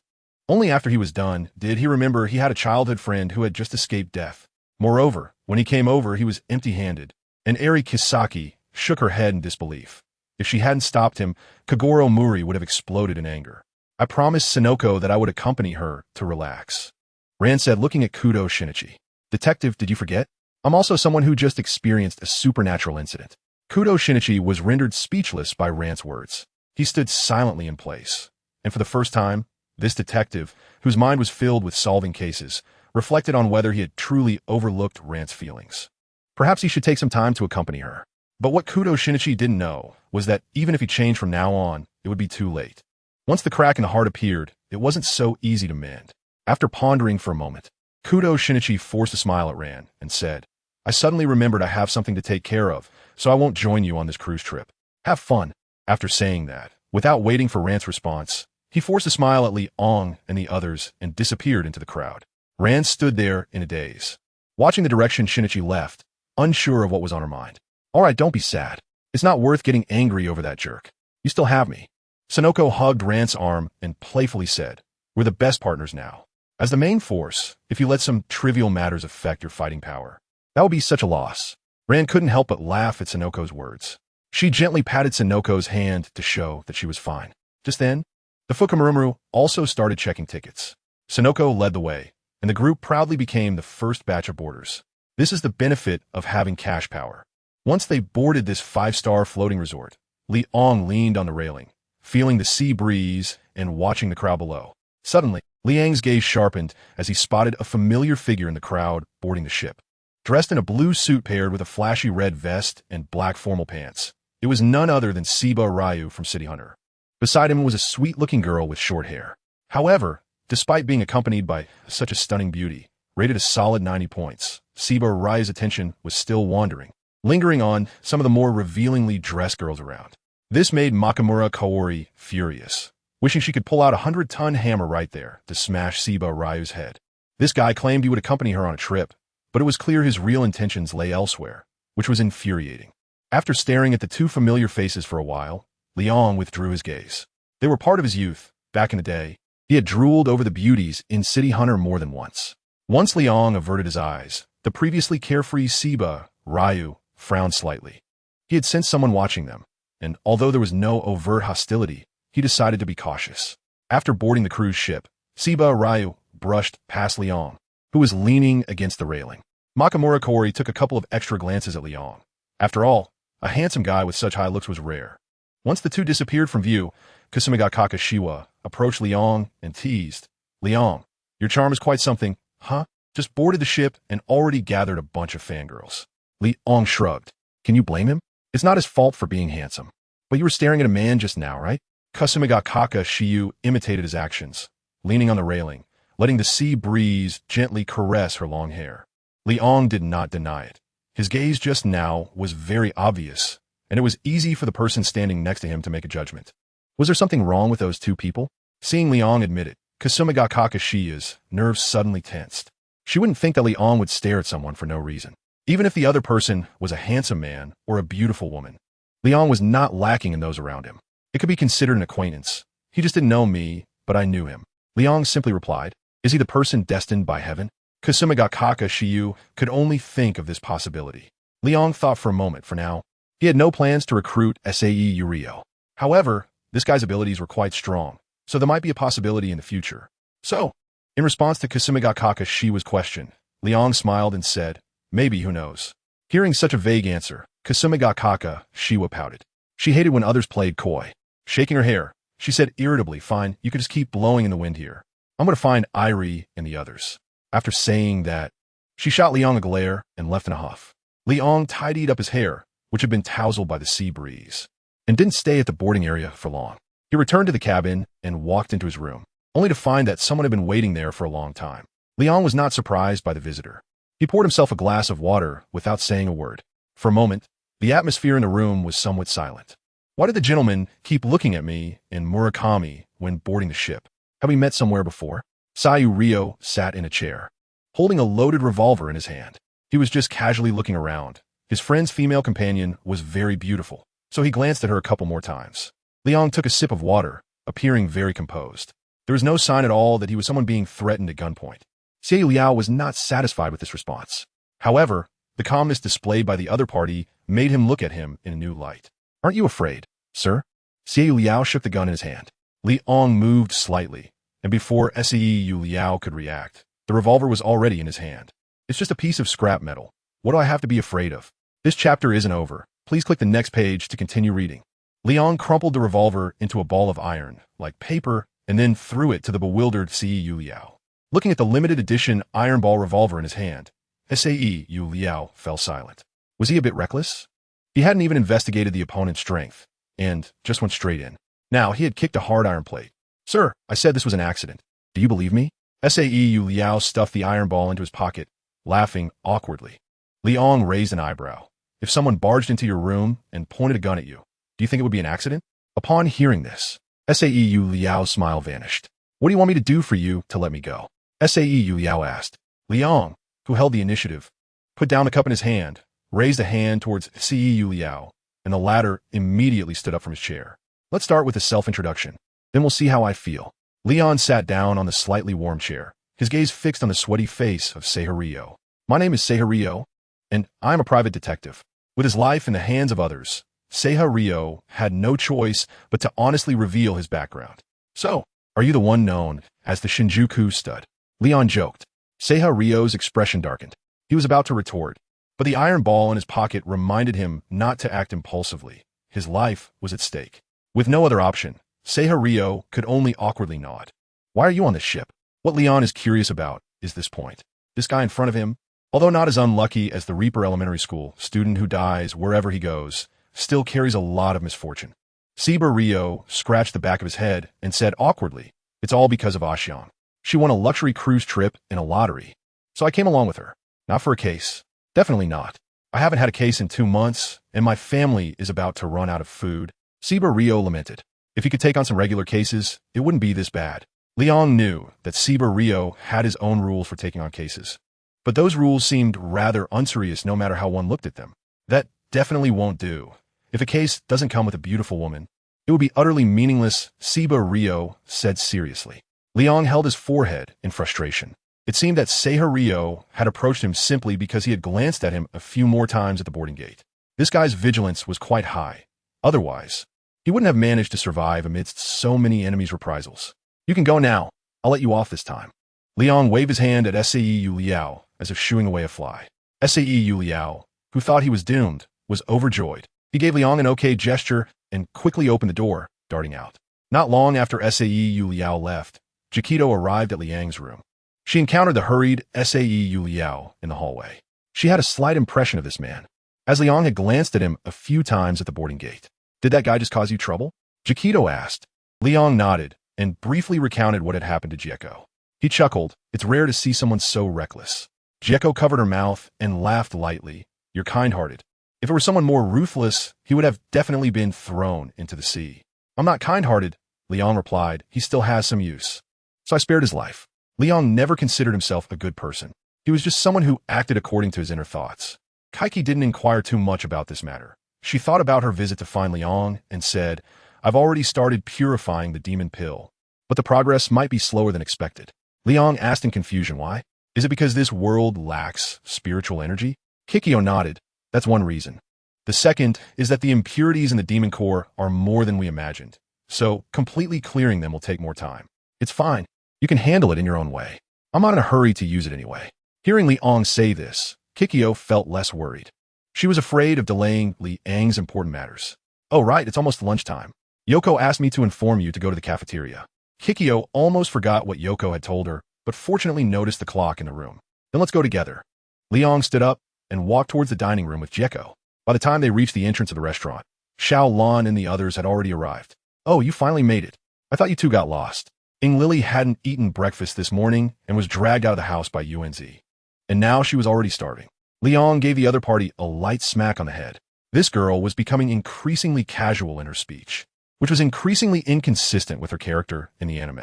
Only after he was done did he remember he had a childhood friend who had just escaped death. Moreover, when he came over, he was empty-handed, and Eri Kisaki shook her head in disbelief. If she hadn't stopped him, Kagoro Muri would have exploded in anger. I promised Sonoko that I would accompany her to relax. Ran said, looking at Kudo Shinichi. Detective, did you forget? I'm also someone who just experienced a supernatural incident. Kudo Shinichi was rendered speechless by Ran's words. He stood silently in place. And for the first time, this detective, whose mind was filled with solving cases, reflected on whether he had truly overlooked Ran's feelings. Perhaps he should take some time to accompany her. But what Kudo Shinichi didn't know was that even if he changed from now on, it would be too late. Once the crack in the heart appeared, it wasn't so easy to mend. After pondering for a moment, Kudo Shinichi forced a smile at Ran and said, I suddenly remembered I have something to take care of, so I won't join you on this cruise trip. Have fun. After saying that, without waiting for Ran's response, he forced a smile at Liang and the others and disappeared into the crowd. Ran stood there in a daze, watching the direction Shinichi left, unsure of what was on her mind. All right, don't be sad. It's not worth getting angry over that jerk. You still have me. Sonoko hugged Ran's arm and playfully said, we're the best partners now. As the main force, if you let some trivial matters affect your fighting power, that would be such a loss. Ran couldn't help but laugh at Sonoko's words. She gently patted Sonoko's hand to show that she was fine. Just then, the Fukamurumuru also started checking tickets. Sonoko led the way, and the group proudly became the first batch of boarders. This is the benefit of having cash power. Once they boarded this 5-star floating resort, Liang leaned on the railing, feeling the sea breeze and watching the crowd below. Suddenly, Liang's gaze sharpened as he spotted a familiar figure in the crowd boarding the ship. Dressed in a blue suit paired with a flashy red vest and black formal pants, it was none other than Seba Ryu from City Hunter. Beside him was a sweet-looking girl with short hair. However, despite being accompanied by such a stunning beauty, rated a solid 90 points, Seba Ryu's attention was still wandering, lingering on some of the more revealingly dressed girls around. This made Makamura Kaori furious, wishing she could pull out a 100-ton hammer right there to smash Seba Ryu's head. This guy claimed he would accompany her on a trip, but it was clear his real intentions lay elsewhere, which was infuriating. After staring at the two familiar faces for a while, Liang withdrew his gaze. They were part of his youth. Back in the day, he had drooled over the beauties in City Hunter more than once. Once Liang averted his eyes, the previously carefree Seba Ryu frowned slightly. He had sensed someone watching them, and although there was no overt hostility, he decided to be cautious. After boarding the cruise ship, Seba Ryu brushed past Liang, who was leaning against the railing. Makamura Kaori took a couple of extra glances at Liang. After all, a handsome guy with such high looks was rare. Once the two disappeared from view, Kasumiga Kakashiwa approached Liang and teased, Liang, your charm is quite something, huh? Just boarded the ship and already gathered a bunch of fangirls. Liang shrugged. Can you blame him? It's not his fault for being handsome. But you were staring at a man just now, right? Kasumiga Kakashiwa imitated his actions, leaning on the railing, letting the sea breeze gently caress her long hair. Liang did not deny it. His gaze just now was very obvious, and it was easy for the person standing next to him to make a judgment. Was there something wrong with those two people? Seeing Liang admit it, Kasumiga Kakashiwa's nerves suddenly tensed. She wouldn't think that Liang would stare at someone for no reason, even if the other person was a handsome man or a beautiful woman. Liang was not lacking in those around him. It could be considered an acquaintance. He just didn't know me, but I knew him. Liang simply replied, is he the person destined by heaven? Kasumiga Kakashiwa could only think of this possibility. Liang thought for a moment. For now, he had no plans to recruit Sae Yurio. However, this guy's abilities were quite strong, so there might be a possibility in the future. So, in response to Kasumiga Kakashiwa's question, Liang smiled and said, maybe, who knows? Hearing such a vague answer, Kasumiga Kakashiwa pouted. She hated when others played coy. Shaking her hair, she said irritably, fine, you could just keep blowing in the wind here. I'm going to find Irie and the others. After saying that, she shot Liang a glare and left in a huff. Liang tidied up his hair, which had been tousled by the sea breeze, and didn't stay at the boarding area for long. He returned to the cabin and walked into his room, only to find that someone had been waiting there for a long time. Liang was not surprised by the visitor. He poured himself a glass of water without saying a word. For a moment, the atmosphere in the room was somewhat silent. Why did the gentleman keep looking at me? And Murakami when boarding the ship. Have we met somewhere before? Sayu Ryo sat in a chair, holding a loaded revolver in his hand. He was just casually looking around. His friend's female companion was very beautiful, so he glanced at her a couple more times. Liang took a sip of water, appearing very composed. There was no sign at all that he was someone being threatened at gunpoint. Xie Liao was not satisfied with this response. However, the calmness displayed by the other party made him look at him in a new light. Aren't you afraid, sir? Xie Liao shook the gun in his hand. Liang moved slightly, and before Xie Liao could react, the revolver was already in his hand. It's just a piece of scrap metal. What do I have to be afraid of? This chapter isn't over. Please click the next page to continue reading. Liang crumpled the revolver into a ball of iron, like paper, and then threw it to the bewildered Xie Liao. Looking at the limited edition iron ball revolver in his hand, Xie Liao fell silent. Was he a bit reckless? He hadn't even investigated the opponent's strength, and just went straight in. Now, he had kicked a hard iron plate. Sir, I said this was an accident. Do you believe me? Xie Liao stuffed the iron ball into his pocket, laughing awkwardly. Liang raised an eyebrow. If someone barged into your room and pointed a gun at you, do you think it would be an accident? Upon hearing this, Xie Liao's smile vanished. What do you want me to do for you to let me go? Xie Liao asked. Liang, who held the initiative, put down the cup in his hand, raised a hand towards Xie Liao, and the latter immediately stood up from his chair. Let's start with a self-introduction. Then we'll see how I feel. Liang sat down on the slightly warm chair, his gaze fixed on the sweaty face of Seiha Ryo. My name is Seiha Ryo, and I'm a private detective. With his life in the hands of others, Seiha Ryo had no choice but to honestly reveal his background. So, are you the one known as the Shinjuku Stud? Liang joked. Seiha Ryo's expression darkened. He was about to retort, but the iron ball in his pocket reminded him not to act impulsively. His life was at stake. With no other option, Seiha Ryo could only awkwardly nod. Why are you on this ship? What Liang is curious about is this point. This guy in front of him, although not as unlucky as the Reaper Elementary School student who dies wherever he goes, still carries a lot of misfortune. Seiba Ryo scratched the back of his head and said awkwardly, it's all because of Ashiang. She won a luxury cruise trip in a lottery. So I came along with her. Not for a case. Definitely not. I haven't had a case in 2 months, and my family is about to run out of food. Seiba Ryo lamented. If he could take on some regular cases, it wouldn't be this bad. Liang knew that Seiba Ryo had his own rules for taking on cases. But those rules seemed rather unserious no matter how one looked at them. That definitely won't do. If a case doesn't come with a beautiful woman, it would be utterly meaningless, Seiba Ryo said seriously. Liang held his forehead in frustration. It seemed that Seiha Ryo had approached him simply because he had glanced at him a few more times at the boarding gate. This guy's vigilance was quite high. Otherwise, he wouldn't have managed to survive amidst so many enemies' reprisals. You can go now. I'll let you off this time. Liang waved his hand at Xie Liao as if shooing away a fly. Xie Liao, who thought he was doomed, was overjoyed. He gave Liang an okay gesture and quickly opened the door, darting out. Not long after Xie Liao left, Jakito arrived at Liang's room. She encountered the hurried Xie Liao in the hallway. She had a slight impression of this man, as Liang had glanced at him a few times at the boarding gate. Did that guy just cause you trouble? Jakito asked. Liang nodded and briefly recounted what had happened to Jieko. He chuckled. It's rare to see someone so reckless. Jieko covered her mouth and laughed lightly. You're kind-hearted. If it were someone more ruthless, he would have definitely been thrown into the sea. I'm not kind-hearted, Liang replied. He still has some use. So I spared his life. Liang never considered himself a good person. He was just someone who acted according to his inner thoughts. Kaiki didn't inquire too much about this matter. She thought about her visit to find Liang and said, I've already started purifying the demon pill, but the progress might be slower than expected. Liang asked in confusion why. Is it because this world lacks spiritual energy? Kikyo nodded. That's one reason. The second is that the impurities in the demon core are more than we imagined, so completely clearing them will take more time. It's fine. You can handle it in your own way. I'm not in a hurry to use it anyway. Hearing Liang say this, Kikyo felt less worried. She was afraid of delaying Liang's important matters. Oh right, it's almost lunchtime. Yoko asked me to inform you to go to the cafeteria. Kikyo almost forgot what Yoko had told her, but fortunately noticed the clock in the room. Then let's go together. Liang stood up and walked towards the dining room with Jieko. By the time they reached the entrance of the restaurant, Xiao Lan and the others had already arrived. Oh, you finally made it. I thought you two got lost. Ing Lily hadn't eaten breakfast this morning and was dragged out of the house by UNZ. And now she was already starving. Liang gave the other party a light smack on the head. This girl was becoming increasingly casual in her speech. which was increasingly inconsistent with her character in the anime.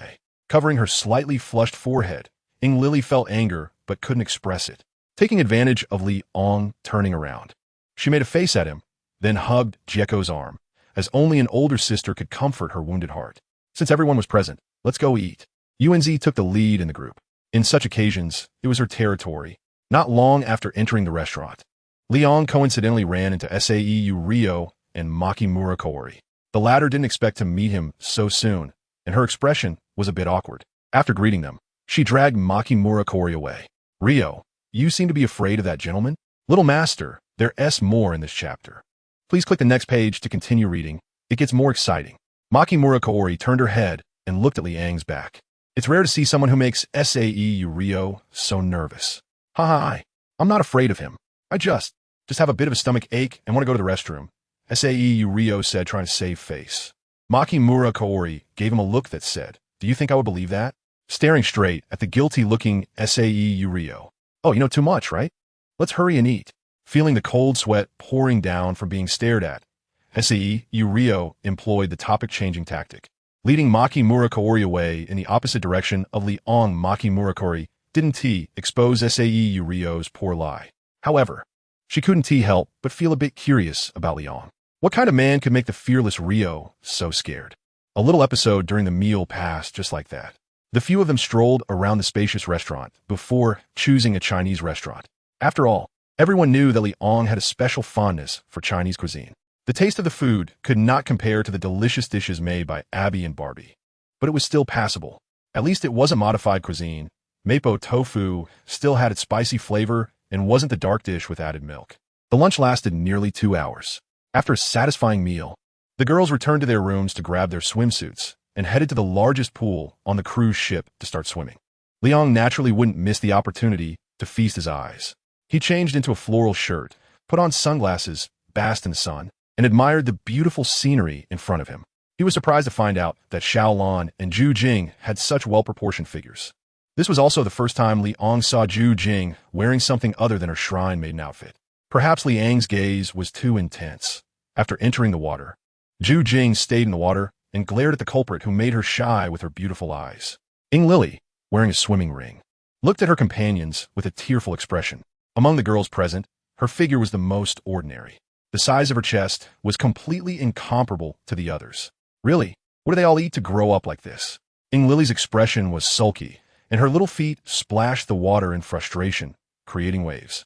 Covering her slightly flushed forehead, Lily felt anger but couldn't express it. Taking advantage of Li Ong turning around, she made a face at him, then hugged Jieko's arm, as only an older sister could comfort her wounded heart. Since everyone was present, let's go eat. Yunzi took the lead in the group. In such occasions, it was her territory. Not long after entering the restaurant, Leon coincidentally ran into Sae Rio and Maki Murakori. The latter didn't expect to meet him so soon, and her expression was a bit awkward. After greeting them, she dragged Maki Murakori away. Rio, you seem to be afraid of that gentleman? Little master, there's more in this chapter. Please click the next page to continue reading. It gets more exciting. Maki Murakori turned her head and looked at Liang's back. It's rare to see someone who makes Sae Rio so nervous. Hi, I'm not afraid of him. I just have a bit of a stomach ache and want to go to the restroom, Sae Rio said, trying to save face. Maki Murakori gave him a look that said, do you think I would believe that? Staring straight at the guilty-looking Sae Rio. Oh, you know too much, right? Let's hurry and eat. Feeling the cold sweat pouring down from being stared at, Sae Rio employed the topic-changing tactic. Leading Maki Murakori away in the opposite direction of Liang, Maki Murakori didn't expose Sae Rio's poor lie. However, she couldn't help but feel a bit curious about Liang. What kind of man could make the fearless Rio so scared? A little episode during the meal passed just like that. The few of them strolled around the spacious restaurant before choosing a Chinese restaurant. After all, everyone knew that Liang had a special fondness for Chinese cuisine. The taste of the food could not compare to the delicious dishes made by Abby and Barbie, but it was still passable. At least it wasn't modified cuisine. Mapo tofu still had its spicy flavor and wasn't the dark dish with added milk. The lunch lasted nearly 2 hours. After a satisfying meal, the girls returned to their rooms to grab their swimsuits and headed to the largest pool on the cruise ship to start swimming. Liang naturally wouldn't miss the opportunity to feast his eyes. He changed into a floral shirt, put on sunglasses, basked in the sun, and admired the beautiful scenery in front of him. He was surprised to find out that Xiaolan and Zhu Jing had such well-proportioned figures. This was also the first time Liang saw Zhu Jing wearing something other than her shrine-maiden outfit. Perhaps Liang's gaze was too intense. After entering the water, Zhu Jing stayed in the water and glared at the culprit who made her shy with her beautiful eyes. Lily, wearing a swimming ring, looked at her companions with a tearful expression. Among the girls present, her figure was the most ordinary. The size of her chest was completely incomparable to the others. Really, what do they all eat to grow up like this? Lily's expression was sulky, and her little feet splashed the water in frustration, creating waves.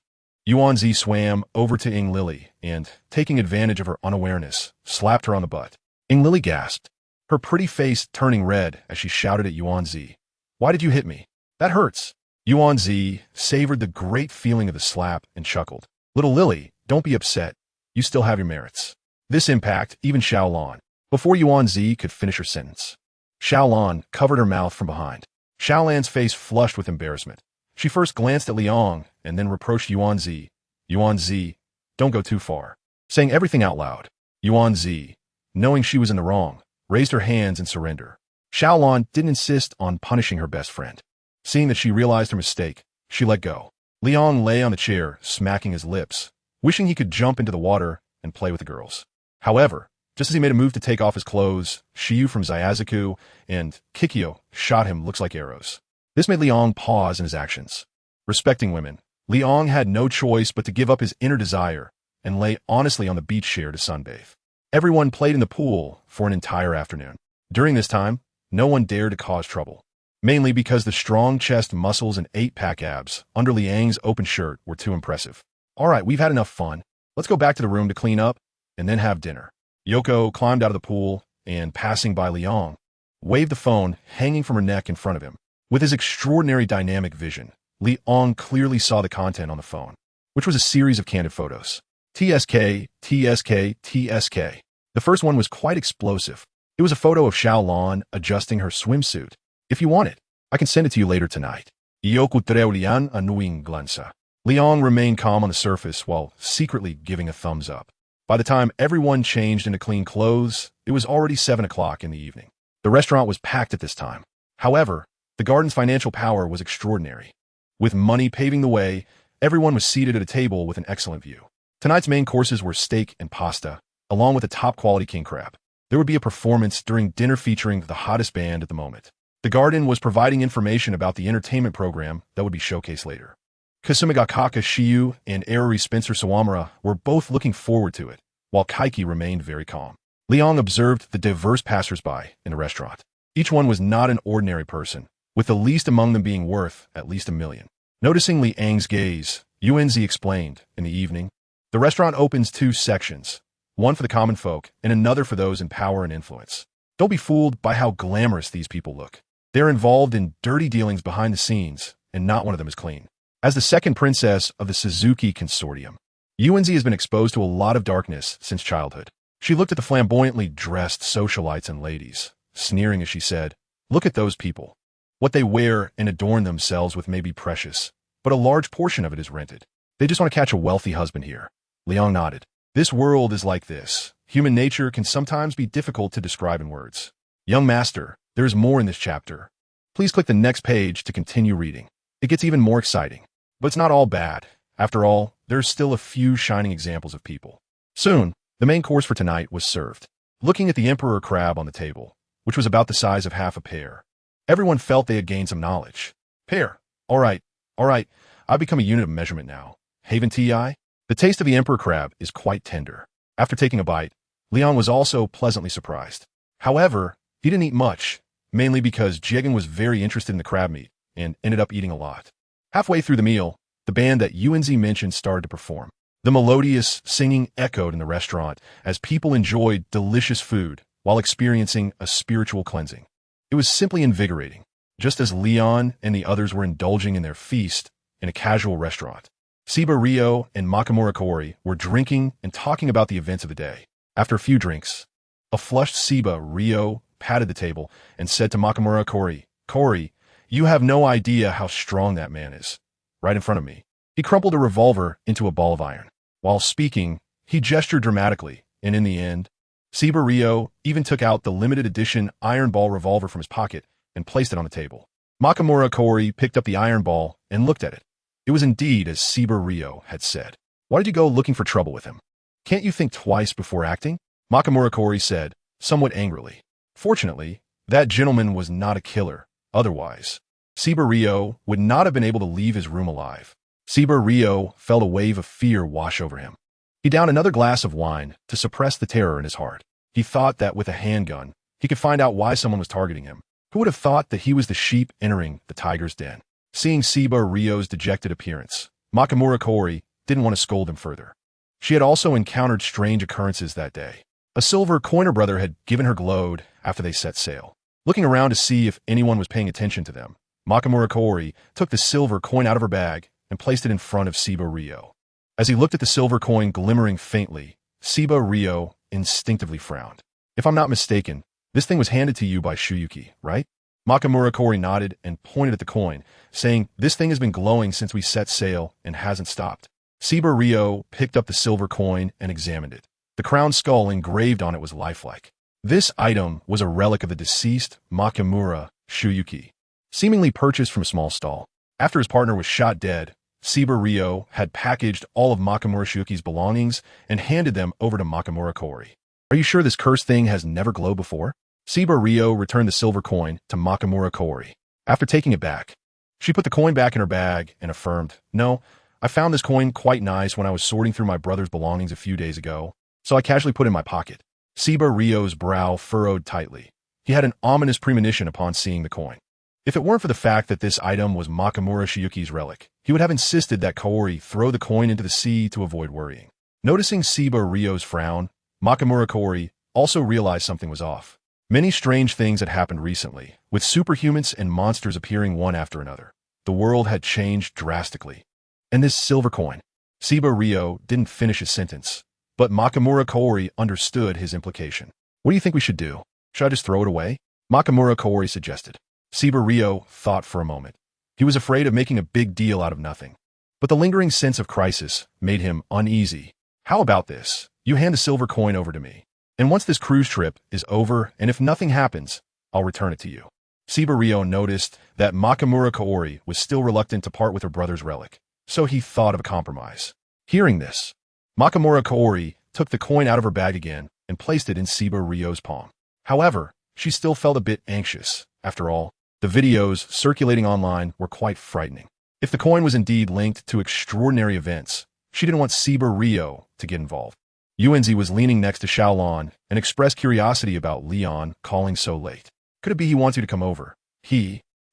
Yuanzi swam over to Lily and, taking advantage of her unawareness, slapped her on the butt. Lily gasped, her pretty face turning red as she shouted at Yuanzi, "Why did you hit me? That hurts." Yuanzi savored the great feeling of the slap and chuckled. "Little Lily, don't be upset. You still have your merits." This impacted even Xiaolan. Before Yuanzi could finish her sentence, Xiaolan covered her mouth from behind. Xiaolan's face flushed with embarrassment. She first glanced at Liang and then reproached Yuanzi. "Yuanzi, don't go too far." Saying everything out loud, Yuanzi, knowing she was in the wrong, raised her hands in surrender. Xiaolan didn't insist on punishing her best friend. Seeing that she realized her mistake, she let go. Liang lay on the chair, smacking his lips, wishing he could jump into the water and play with the girls. However, just as he made a move to take off his clothes, Shiyu from Zayazaku and Kikyo shot him looks like arrows. This made Liang pause in his actions. Respecting women, Liang had no choice but to give up his inner desire and lay honestly on the beach chair to sunbathe. Everyone played in the pool for an entire afternoon. During this time, no one dared to cause trouble, mainly because the strong chest muscles and 8-pack abs under Liang's open shirt were too impressive. "All right, we've had enough fun. Let's go back to the room to clean up and then have dinner." Yoko climbed out of the pool and, passing by Liang, waved the phone hanging from her neck in front of him. With his extraordinary dynamic vision, Liang clearly saw the content on the phone, which was a series of candid photos. TSK, TSK, TSK. The first one was quite explosive. It was a photo of Xiaolan adjusting her swimsuit. "If you want it, I can send it to you later tonight." Yoku Treulian anuing glansa. Liang remained calm on the surface while secretly giving a thumbs up. By the time everyone changed into clean clothes, it was already 7 o'clock in the evening. The restaurant was packed at this time. However, the garden's financial power was extraordinary. With money paving the way, everyone was seated at a table with an excellent view. Tonight's main courses were steak and pasta, along with a top-quality king crab. There would be a performance during dinner featuring the hottest band at the moment. The garden was providing information about the entertainment program that would be showcased later. Kasumigakaka Shiyu and Erori Spencer Sawamura were both looking forward to it, while Kaiki remained very calm. Liang observed the diverse passersby in the restaurant. Each one was not an ordinary person, with the least among them being worth at least $1 million. Noticing Liang's gaze, Yuanzi explained, in the evening, the restaurant opens 2 sections, one for the common folk and another for those in power and influence. Don't be fooled by how glamorous these people look. They're involved in dirty dealings behind the scenes, and not one of them is clean. As the second princess of the Suzuki Consortium, Yuanzi has been exposed to a lot of darkness since childhood. She looked at the flamboyantly dressed socialites and ladies, sneering as she said, "Look at those people. What they wear and adorn themselves with may be precious, but a large portion of it is rented. They just want to catch a wealthy husband here." Liang nodded. This world is like this. Human nature can sometimes be difficult to describe in words. Young master, there is more in this chapter. Please click the next page to continue reading. It gets even more exciting. But it's not all bad. After all, there's still a few shining examples of people. Soon, the main course for tonight was served. Looking at the emperor crab on the table, which was about the size of half a pear, everyone felt they had gained some knowledge. Pear. All right. I've become a unit of measurement now. Haven Ti? The taste of the emperor crab is quite tender. After taking a bite, Leon was also pleasantly surprised. However, he didn't eat much, mainly because Jigen was very interested in the crab meat and ended up eating a lot. Halfway through the meal, the band that Yuanzi mentioned started to perform. The melodious singing echoed in the restaurant as people enjoyed delicious food while experiencing a spiritual cleansing. It was simply invigorating, just as Leon and the others were indulging in their feast in a casual restaurant. Siba Ryo and Makamura Kori were drinking and talking about the events of the day. After a few drinks, a flushed Siba Ryo patted the table and said to Makamura Kori, "Kori, you have no idea how strong that man is." Right in front of me. He crumpled a revolver into a ball of iron. While speaking, he gestured dramatically, and in the end, Siba Ryo even took out the limited edition iron ball revolver from his pocket and placed it on the table. Makamura Kori picked up the iron ball and looked at it. It was indeed as Siba Ryo had said. "Why did you go looking for trouble with him? Can't you think twice before acting?" Makamura Kori said, somewhat angrily. Fortunately, that gentleman was not a killer. Otherwise, Siba Ryo would not have been able to leave his room alive. Siba Ryo felt a wave of fear wash over him. He downed another glass of wine to suppress the terror in his heart. He thought that with a handgun, he could find out why someone was targeting him. Who would have thought that he was the sheep entering the tiger's den? Seeing Siba Ryo's dejected appearance, Makamura Kori didn't want to scold him further. She had also encountered strange occurrences that day. A silver coin her brother had given her glowed after they set sail. Looking around to see if anyone was paying attention to them, Makamura Kori took the silver coin out of her bag and placed it in front of Siba Ryo. As he looked at the silver coin glimmering faintly, Siba Ryo instinctively frowned. "If I'm not mistaken, this thing was handed to you by Shuyuki, right?" Makamura Kori nodded and pointed at the coin, saying, "This thing has been glowing since we set sail and hasn't stopped." Siba Ryo picked up the silver coin and examined it. The crown skull engraved on it was lifelike. This item was a relic of the deceased Makamura Shuyuki, seemingly purchased from a small stall. After his partner was shot dead, Siba Ryo had packaged all of Makamura Shuyuki's belongings and handed them over to Makamura Kori. "Are you sure this cursed thing has never glowed before?" Siba Ryo returned the silver coin to Makamura Kori. After taking it back, she put the coin back in her bag and affirmed, "No, I found this coin quite nice when I was sorting through my brother's belongings a few days ago, so I casually put it in my pocket." Siba Ryo's brow furrowed tightly. He had an ominous premonition upon seeing the coin. If it weren't for the fact that this item was Makamura Shuyuki's relic, he would have insisted that Kaori throw the coin into the sea to avoid worrying. Noticing Siba Ryo's frown, Makamura Kori also realized something was off. Many strange things had happened recently, with superhumans and monsters appearing one after another. The world had changed drastically. And this silver coin. Siba Ryo didn't finish his sentence, but Makamura Kori understood his implication. "What do you think we should do? Should I just throw it away?" Makamura Kori suggested. Siba Ryo thought for a moment. He was afraid of making a big deal out of nothing. But the lingering sense of crisis made him uneasy. "How about this? You hand the silver coin over to me. And once this cruise trip is over, and if nothing happens, I'll return it to you." Siba Ryo noticed that Makamura Kori was still reluctant to part with her brother's relic, so he thought of a compromise. Hearing this, Makamura Kori took the coin out of her bag again and placed it in Siba Rio's palm. However, she still felt a bit anxious. After all, the videos circulating online were quite frightening. If the coin was indeed linked to extraordinary events, she didn't want Siba Rio to get involved. Yuanzi was leaning next to Xiaolon and expressed curiosity about Leon calling so late. Could it be he wants you to come over?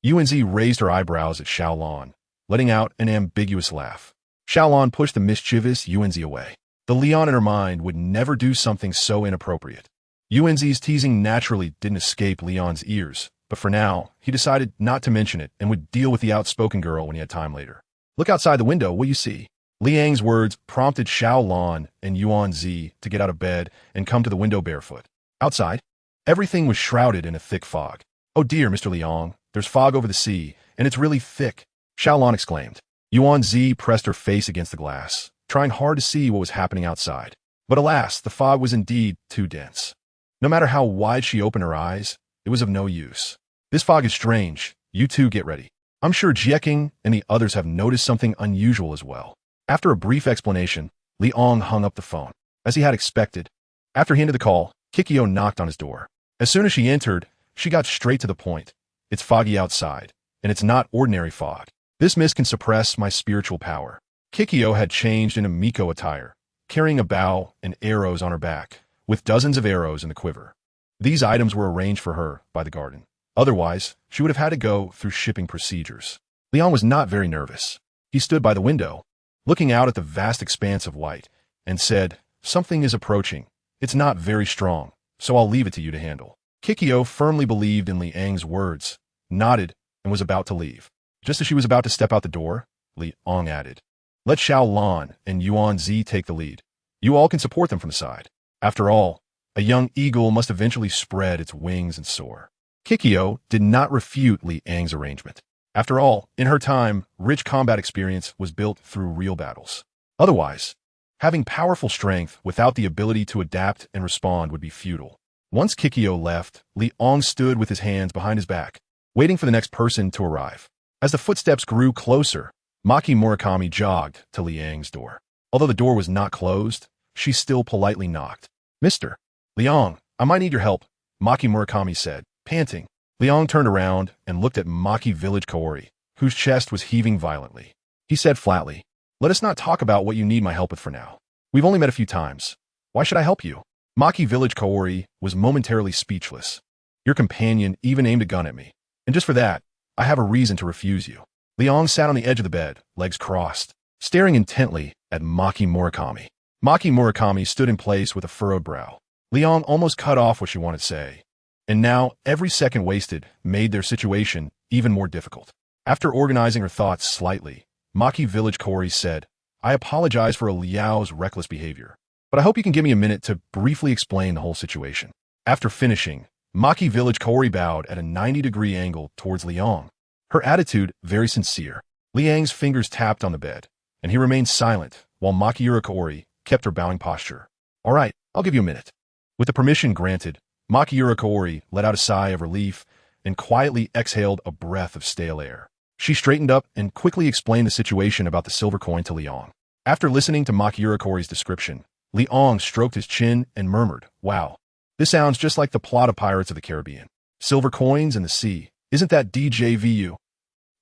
Yuanzi raised her eyebrows at Xiaolon, letting out an ambiguous laugh. Xiaolon pushed the mischievous Yuanzi away. The Leon in her mind would never do something so inappropriate. Yuanzi's teasing naturally didn't escape Leon's ears, but for now, he decided not to mention it and would deal with the outspoken girl when he had time later. Look outside the window, what you see? Liang's words prompted Xiaolon and Yuanzi to get out of bed and come to the window barefoot. Outside, everything was shrouded in a thick fog. Oh dear, Mr. Liang, there's fog over the sea, and it's really thick, Xiaolon exclaimed. Yuanzi pressed her face against the glass, trying hard to see what was happening outside. But alas, the fog was indeed too dense. No matter how wide she opened her eyes, it was of no use. This fog is strange. You two get ready. I'm sure Jieking and the others have noticed something unusual as well. After a brief explanation, Liang hung up the phone. As he had expected, after he ended the call, Kikyo knocked on his door. As soon as she entered, she got straight to the point. It's foggy outside, and it's not ordinary fog. This mist can suppress my spiritual power. Kikyo had changed into Miko attire, carrying a bow and arrows on her back, with dozens of arrows in the quiver. These items were arranged for her by the garden. Otherwise, she would have had to go through shipping procedures. Leon was not very nervous. He stood by the window, looking out at the vast expanse of white, and said, "Something is approaching. It's not very strong, so I'll leave it to you to handle." Kikyo firmly believed in Liang's words, nodded, and was about to leave. Just as she was about to step out the door, Liang added, "Let Xiaolon and Yuanzi take the lead. You all can support them from the side. After all, a young eagle must eventually spread its wings and soar." Kikyo did not refute Liang's arrangement. After all, in her time, rich combat experience was built through real battles. Otherwise, having powerful strength without the ability to adapt and respond would be futile. Once Kikyo left, Liang stood with his hands behind his back, waiting for the next person to arrive. As the footsteps grew closer, Maki Murakami jogged to Liang's door. Although the door was not closed, she still politely knocked. "Mr. Liang, I might need your help," Maki Murakami said, panting. Liang turned around and looked at Maki Village Kaori, whose chest was heaving violently. He said flatly, "Let us not talk about what you need my help with for now. We've only met a few times. Why should I help you?" Maki Village Kaori was momentarily speechless. "Your companion even aimed a gun at me. And just for that, I have a reason to refuse you." Liang sat on the edge of the bed, legs crossed, staring intently at Maki Murakami. Maki Murakami stood in place with a furrowed brow. Liang almost cut off what she wanted to say. And now, every second wasted made their situation even more difficult. After organizing her thoughts slightly, Maki Village Kaori said, "I apologize for Liao's reckless behavior, but I hope you can give me a minute to briefly explain the whole situation." After finishing, Maki Village Kaori bowed at a 90-degree angle towards Liang, her attitude very sincere. Liang's fingers tapped on the bed, and he remained silent while Makiura Kaori kept her bowing posture. "All right, I'll give you a minute." With the permission granted, Makiura Kaori let out a sigh of relief and quietly exhaled a breath of stale air. She straightened up and quickly explained the situation about the silver coin to Liang. After listening to Makiura Kaori's description, Liang stroked his chin and murmured, "Wow, this sounds just like the plot of Pirates of the Caribbean. Silver coins in the sea. Isn't that DJVU?"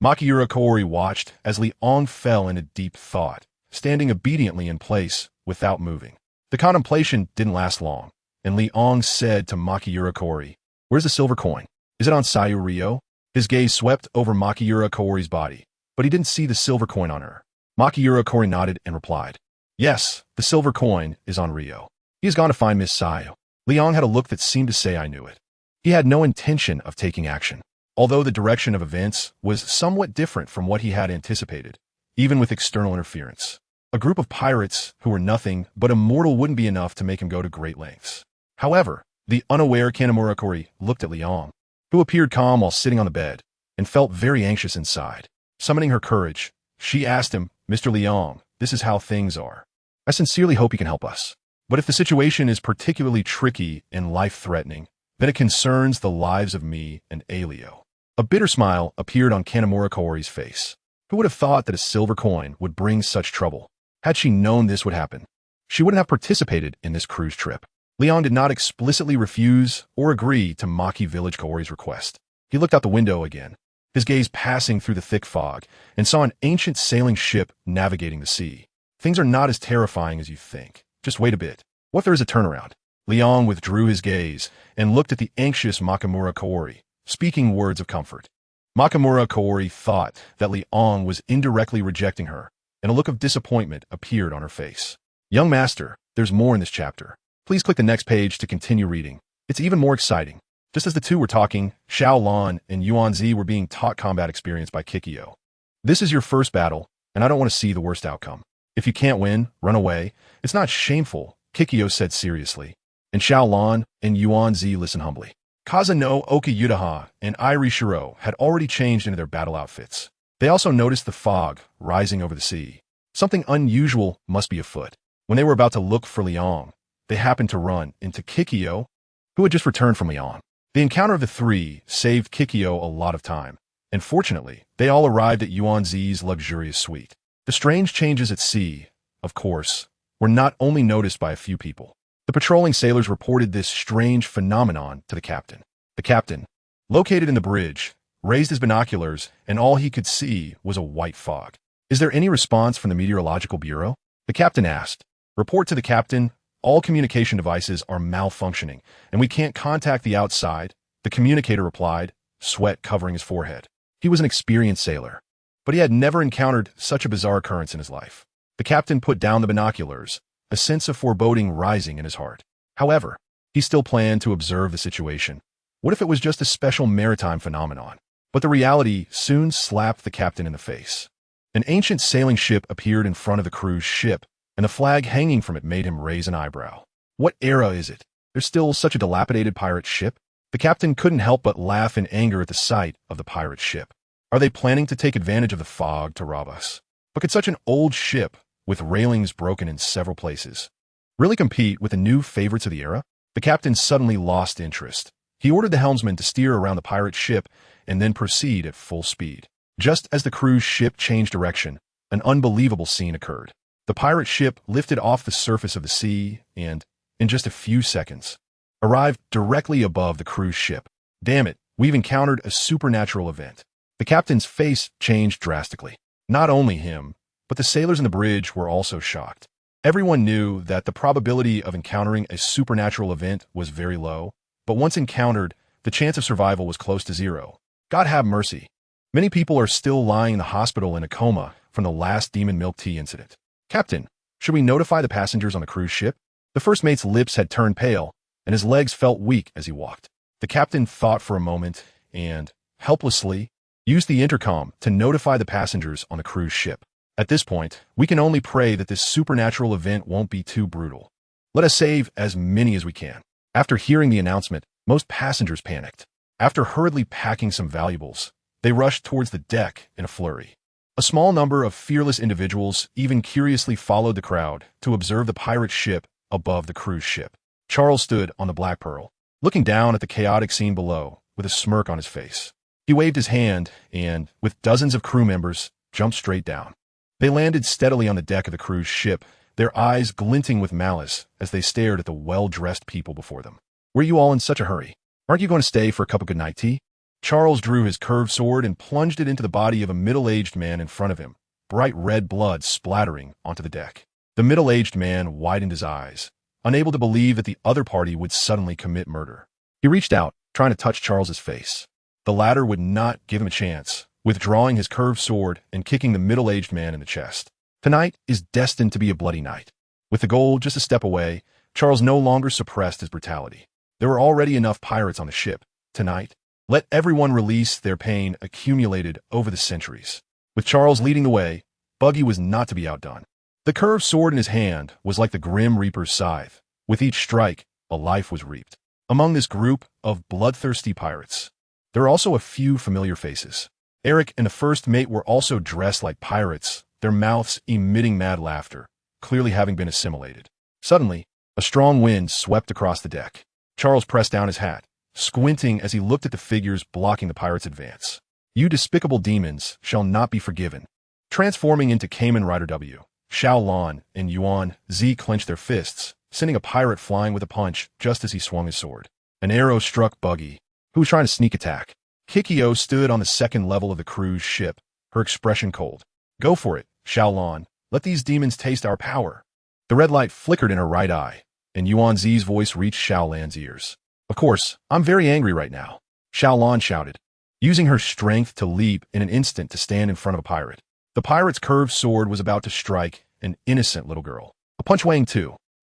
Makiura Kaori watched as Liang fell into deep thought, standing obediently in place without moving. The contemplation didn't last long, and Liang said to Makiura Kaori, "Where's the silver coin? Is it on Sayu Rio?" His gaze swept over Makiura Kaori's body, but he didn't see the silver coin on her. Makiura Kaori nodded and replied, "Yes, the silver coin is on Rio. He has gone to find Miss Sayu." Liang had a look that seemed to say, "I knew it." He had no intention of taking action, although the direction of events was somewhat different from what he had anticipated, even with external interference. A group of pirates who were nothing but immortal wouldn't be enough to make him go to great lengths. However, the unaware Kanamura Kaori looked at Liang, who appeared calm while sitting on the bed, and felt very anxious inside. Summoning her courage, she asked him, "Mr. Liang, this is how things are. I sincerely hope you can help us. But if the situation is particularly tricky and life-threatening, then it concerns the lives of me and Alio." A bitter smile appeared on Kanamura Kaori's face. Who would have thought that a silver coin would bring such trouble? Had she known this would happen, she wouldn't have participated in this cruise trip. Leon did not explicitly refuse or agree to Maki Village Kaori's request. He looked out the window again, his gaze passing through the thick fog, and saw an ancient sailing ship navigating the sea. Things are not as terrifying as you think. Just wait a bit. What if there is a turnaround? Leon withdrew his gaze and looked at the anxious Makamura Kaori, speaking words of comfort. Makamura Kaori thought that Leon was indirectly rejecting her, and a look of disappointment appeared on her face. Young master, there's more in this chapter. Please click the next page to continue reading. It's even more exciting. Just as the two were talking, Xiao Lan and Yuanzi were being taught combat experience by Kikyo. This is your first battle, and I don't want to see the worst outcome. If you can't win, run away. It's not shameful, Kikyo said seriously. And Xiao Lan and Yuanzi listened humbly. Kazano Oka Yutaha and Iri Shiro had already changed into their battle outfits. They also noticed the fog rising over the sea. Something unusual must be afoot. When they were about to look for Liang, they happened to run into Kikyo, who had just returned from Liang. The encounter of the three saved Kikyo a lot of time, and fortunately, they all arrived at Yuanzi's luxurious suite. The strange changes at sea, of course, were not only noticed by a few people. The patrolling sailors reported this strange phenomenon to the captain. The captain, located in the bridge, raised his binoculars, and all he could see was a white fog. Is there any response from the Meteorological Bureau? The captain asked. Report to the captain. All communication devices are malfunctioning, and we can't contact the outside, the communicator replied, sweat covering his forehead. He was an experienced sailor, but he had never encountered such a bizarre occurrence in his life. The captain put down the binoculars, a sense of foreboding rising in his heart. However, he still planned to observe the situation. What if it was just a special maritime phenomenon? But the reality soon slapped the captain in the face. An ancient sailing ship appeared in front of the cruise ship, and the flag hanging from it made him raise an eyebrow. What era is it? There's still such a dilapidated pirate ship? The captain couldn't help but laugh in anger at the sight of the pirate ship. Are they planning to take advantage of the fog to rob us? But could such an old ship, with railings broken in several places, really compete with the new favorites of the era? The captain suddenly lost interest. He ordered the helmsman to steer around the pirate ship and then proceed at full speed. Just as the cruise ship changed direction, an unbelievable scene occurred. The pirate ship lifted off the surface of the sea and, in just a few seconds, arrived directly above the cruise ship. Damn it, we've encountered a supernatural event. The captain's face changed drastically. Not only him, but the sailors in the bridge were also shocked. Everyone knew that the probability of encountering a supernatural event was very low, but once encountered, the chance of survival was close to zero. God have mercy. Many people are still lying in the hospital in a coma from the last demon milk tea incident. Captain, should we notify the passengers on the cruise ship? The first mate's lips had turned pale, and his legs felt weak as he walked. The captain thought for a moment and, helplessly, used the intercom to notify the passengers on the cruise ship. At this point, we can only pray that this supernatural event won't be too brutal. Let us save as many as we can. After hearing the announcement, most passengers panicked. After hurriedly packing some valuables, they rushed towards the deck in a flurry. A small number of fearless individuals even curiously followed the crowd to observe the pirate ship above the cruise ship. Charles stood on the Black Pearl, looking down at the chaotic scene below with a smirk on his face. He waved his hand and, with dozens of crew members, jumped straight down. They landed steadily on the deck of the cruise ship, their eyes glinting with malice as they stared at the well-dressed people before them. Were you all in such a hurry? Aren't you going to stay for a cup of good-night tea? Charles drew his curved sword and plunged it into the body of a middle-aged man in front of him, bright red blood splattering onto the deck. The middle-aged man widened his eyes, unable to believe that the other party would suddenly commit murder. He reached out, trying to touch Charles's face. The latter would not give him a chance, withdrawing his curved sword and kicking the middle-aged man in the chest. Tonight is destined to be a bloody night. With the goal just a step away, Charles no longer suppressed his brutality. There were already enough pirates on the ship. Tonight, let everyone release their pain accumulated over the centuries. With Charles leading the way, Buggy was not to be outdone. The curved sword in his hand was like the Grim Reaper's scythe. With each strike, a life was reaped. Among this group of bloodthirsty pirates, there are also a few familiar faces. Eric and the first mate were also dressed like pirates, their mouths emitting mad laughter, clearly having been assimilated. Suddenly, a strong wind swept across the deck. Charles pressed down his hat, squinting as he looked at the figures blocking the pirates' advance. You despicable demons shall not be forgiven. Transforming into Kamen Rider W, Xiao Lan and Yuan Zi clenched their fists, sending a pirate flying with a punch just as he swung his sword. An arrow struck Buggy, who was trying to sneak attack. Kikyo stood on the second level of the cruise ship, her expression cold. "Go for it, Xiaolan. Let these demons taste our power." The red light flickered in her right eye, and Yuan Zi's voice reached Xiaolan's ears. "Of course, I'm very angry right now," Xiaolan shouted, using her strength to leap in an instant to stand in front of a pirate. The pirate's curved sword was about to strike an innocent little girl. A punch weighing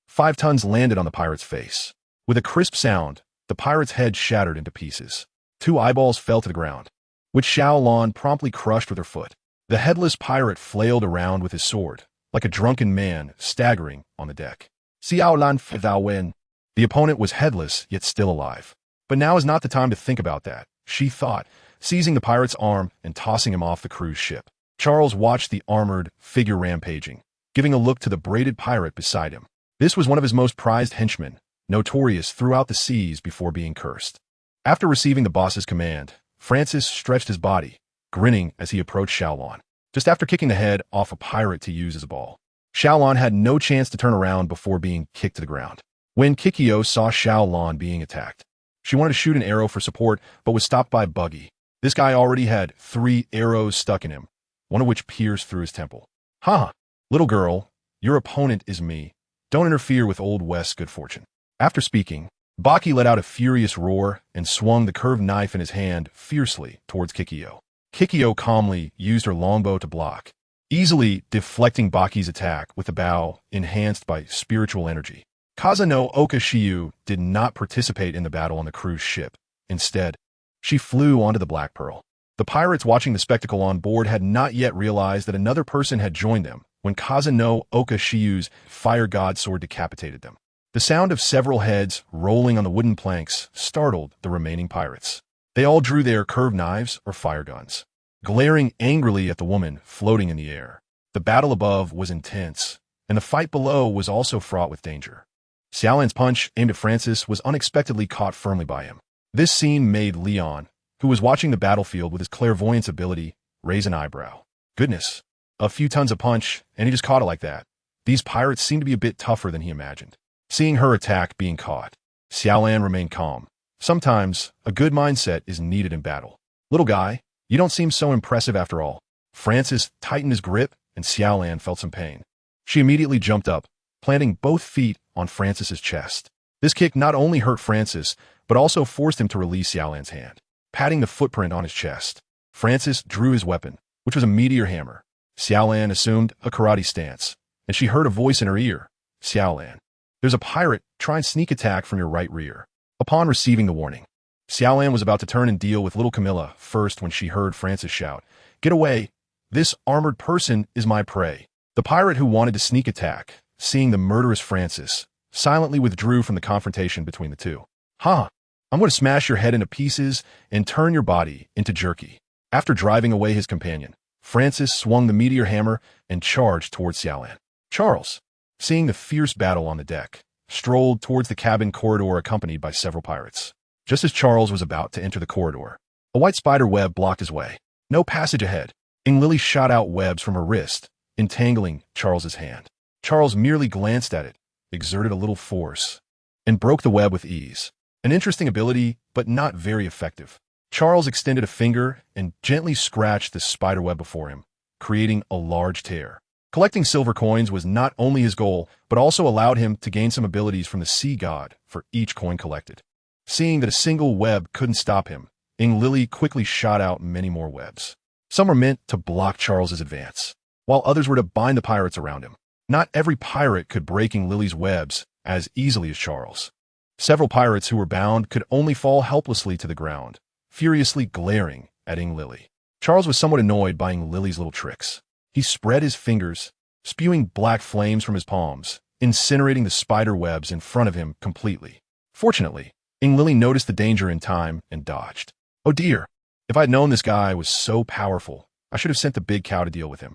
5 tons landed on the pirate's face. With a crisp sound, the pirate's head shattered into pieces. 2 eyeballs fell to the ground, which Xiaolan promptly crushed with her foot. The headless pirate flailed around with his sword, like a drunken man staggering on the deck. "Xiaolan, thou win." The opponent was headless, yet still alive. But now is not the time to think about that, she thought, seizing the pirate's arm and tossing him off the cruise ship. Charles watched the armored figure rampaging, giving a look to the braided pirate beside him. This was one of his most prized henchmen, notorious throughout the seas before being cursed. After receiving the boss's command, Francis stretched his body, grinning as he approached Xiaolan, just after kicking the head off a pirate to use as a ball. Xiaolan had no chance to turn around before being kicked to the ground. When Kikyo saw Xiaolan being attacked, she wanted to shoot an arrow for support, but was stopped by Buggy. This guy already had 3 arrows stuck in him, one of which pierced through his temple. "Ha! Little girl, your opponent is me. Don't interfere with Old West's good fortune." After speaking, Baki let out a furious roar and swung the curved knife in his hand fiercely towards Kikyo. Kikyo calmly used her longbow to block, easily deflecting Baki's attack with a bow enhanced by spiritual energy. Kazano Okashiyu did not participate in the battle on the cruise ship. Instead, she flew onto the Black Pearl. The pirates watching the spectacle on board had not yet realized that another person had joined them when Kazano Okashiyu's fire god sword decapitated them. The sound of several heads rolling on the wooden planks startled the remaining pirates. They all drew their curved knives or fire guns, glaring angrily at the woman floating in the air. The battle above was intense, and the fight below was also fraught with danger. Xiaolan's punch aimed at Francis was unexpectedly caught firmly by him. This scene made Leon, who was watching the battlefield with his clairvoyance ability, raise an eyebrow. Goodness, a few tons of punch, and he just caught it like that. These pirates seemed to be a bit tougher than he imagined. Seeing her attack being caught, Xiaolan remained calm. Sometimes, a good mindset is needed in battle. "Little guy, you don't seem so impressive after all." Francis tightened his grip, and Xiaolan felt some pain. She immediately jumped up, planting both feet on Francis's chest. This kick not only hurt Francis, but also forced him to release Xiaolan's hand. Patting the footprint on his chest, Francis drew his weapon, which was a meteor hammer. Xiaolan assumed a karate stance, and she heard a voice in her ear. "Xiaolan, there's a pirate trying sneak attack from your right rear." Upon receiving the warning, Xiaolan was about to turn and deal with little Camilla first when she heard Francis shout, "Get away! This armored person is my prey." The pirate who wanted to sneak attack, seeing the murderous Francis, silently withdrew from the confrontation between the two. "Ha! I'm going to smash your head into pieces and turn your body into jerky." After driving away his companion, Francis swung the meteor hammer and charged towards Xiaolan. Charles, seeing the fierce battle on the deck, strolled towards the cabin corridor accompanied by several pirates. Just as Charles was about to enter the corridor, a white spider web blocked his way. No passage ahead. Lily shot out webs from her wrist, entangling Charles's hand. Charles merely glanced at it, exerted a little force, and broke the web with ease. An interesting ability, but not very effective. Charles extended a finger and gently scratched the spider web before him, creating a large tear. Collecting silver coins was not only his goal, but also allowed him to gain some abilities from the sea god for each coin collected. Seeing that a single web couldn't stop him, Lily quickly shot out many more webs. Some were meant to block Charles's advance, while others were to bind the pirates around him. Not every pirate could break Lily's webs as easily as Charles. Several pirates who were bound could only fall helplessly to the ground, furiously glaring at Lily. Charles was somewhat annoyed by Lily's little tricks. He spread his fingers, spewing black flames from his palms, incinerating the spider webs in front of him completely. Fortunately, Lily noticed the danger in time and dodged. "Oh dear, if I'd known this guy was so powerful, I should have sent the big cow to deal with him."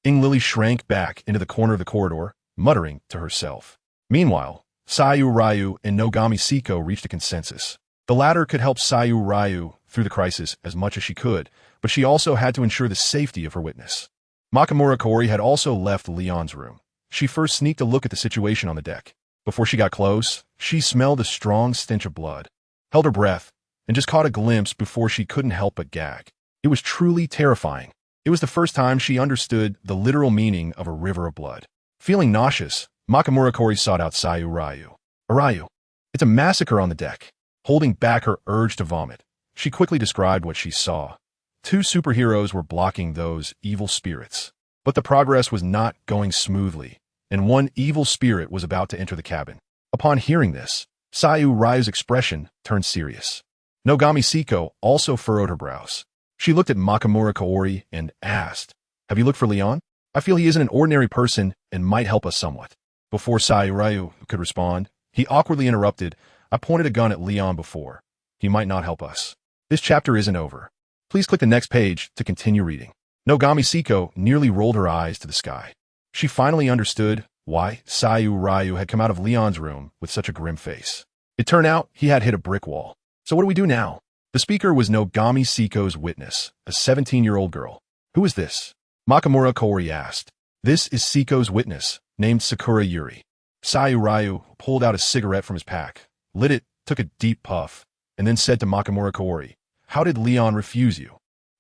Lily shrank back into the corner of the corridor, muttering to herself. Meanwhile, Sayu Ryu and Nogami Siko reached a consensus. The latter could help Sayu Ryu through the crisis as much as she could, but she also had to ensure the safety of her witness. Makamura Kori had also left Leon's room. She first sneaked a look at the situation on the deck. Before she got close, she smelled a strong stench of blood, held her breath, and just caught a glimpse before she couldn't help but gag. It was truly terrifying. It was the first time she understood the literal meaning of a river of blood. Feeling nauseous, Makamura sought out Sayu Ryu. Arayu, it's a massacre on the deck. Holding back her urge to vomit, she quickly described what she saw. 2 superheroes were blocking those evil spirits. But the progress was not going smoothly, and one evil spirit was about to enter the cabin. Upon hearing this, Sayu Ryu's expression turned serious. Nogami Siko also furrowed her brows. She looked at Makamura Kaori and asked, "Have you looked for Leon? I feel he isn't an ordinary person and might help us somewhat." Before Sayu Ryu could respond, he awkwardly interrupted, "I pointed a gun at Leon before. He might not help us." This chapter isn't over. Please click the next page to continue reading. Nogami Siko nearly rolled her eyes to the sky. She finally understood why Sayu Ryu had come out of Leon's room with such a grim face. It turned out he had hit a brick wall. So what do we do now? The speaker was Nogami Siko's witness, a 17-year-old girl. "Who is this?" Makamura Kaori asked. "This is Siko's witness, named Sakura Yuri." Sayu Ryu pulled out a cigarette from his pack, lit it, took a deep puff, and then said to Makamura Kaori, "How did Leon refuse you?"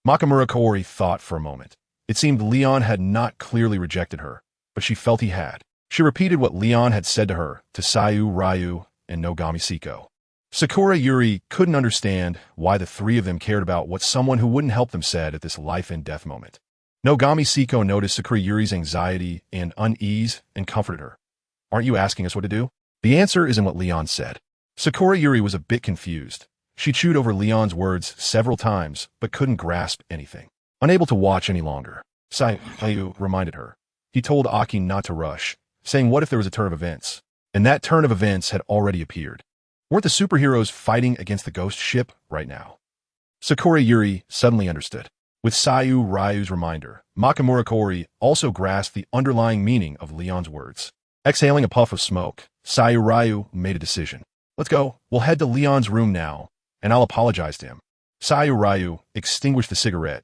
Makamura Kaori thought for a moment. It seemed Leon had not clearly rejected her, but she felt he had. She repeated what Leon had said to her, to Sayu Ryu and Nogami Siko. Sakura Yuri couldn't understand why the 3 of them cared about what someone who wouldn't help them said at this life-and-death moment. Nogami Siko noticed Sakura Yuri's anxiety and unease and comforted her. "Aren't you asking us what to do?" "The answer is in what Leon said." Sakura Yuri was a bit confused. She chewed over Leon's words several times, but couldn't grasp anything. Unable to watch any longer, Sayu reminded her. He told Aki not to rush, saying what if there was a turn of events? And that turn of events had already appeared. Weren't the superheroes fighting against the ghost ship right now? Sakura Yuri suddenly understood. With Sayu Ryu's reminder, Makamura Kaori also grasped the underlying meaning of Leon's words. Exhaling a puff of smoke, Sayu Ryu made a decision. "Let's go. We'll head to Leon's room now, and I'll apologize to him." Sayu Ryu extinguished the cigarette,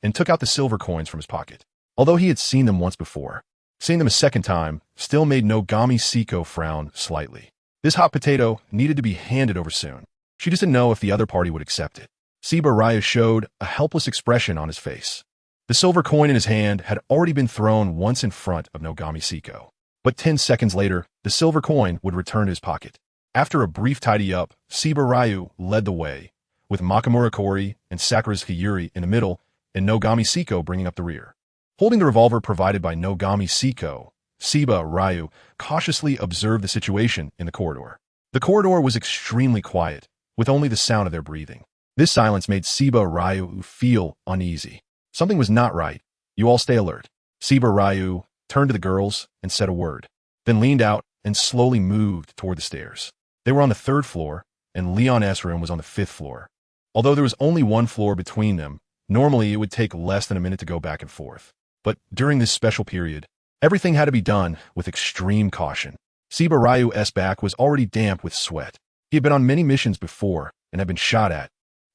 and took out the silver coins from his pocket. Although he had seen them once before, seeing them a second time still made Nogami Siko frown slightly. This hot potato needed to be handed over soon. She just didn't know if the other party would accept it. Shiba Ryu showed a helpless expression on his face. The silver coin in his hand had already been thrown once in front of Nogami Siko. But 10 seconds later, the silver coin would return to his pocket. After a brief tidy-up, Shiba Ryu led the way, with Makamura Kaori and Sakura Yuri in the middle and Nogami Siko bringing up the rear. Holding the revolver provided by Nogami Siko, Shiba Ryu cautiously observed the situation in the corridor. The corridor was extremely quiet, with only the sound of their breathing. This silence made Shiba Ryu feel uneasy. Something was not right. "You all stay alert." Shiba Ryu turned to the girls and said a word, then leaned out and slowly moved toward the stairs. They were on the 3rd floor, and Leon's room was on the 5th floor. Although there was only 1 floor between them, normally it would take less than a minute to go back and forth. But during this special period, everything had to be done with extreme caution. Shiba Ryu's back was already damp with sweat. He had been on many missions before and had been shot at,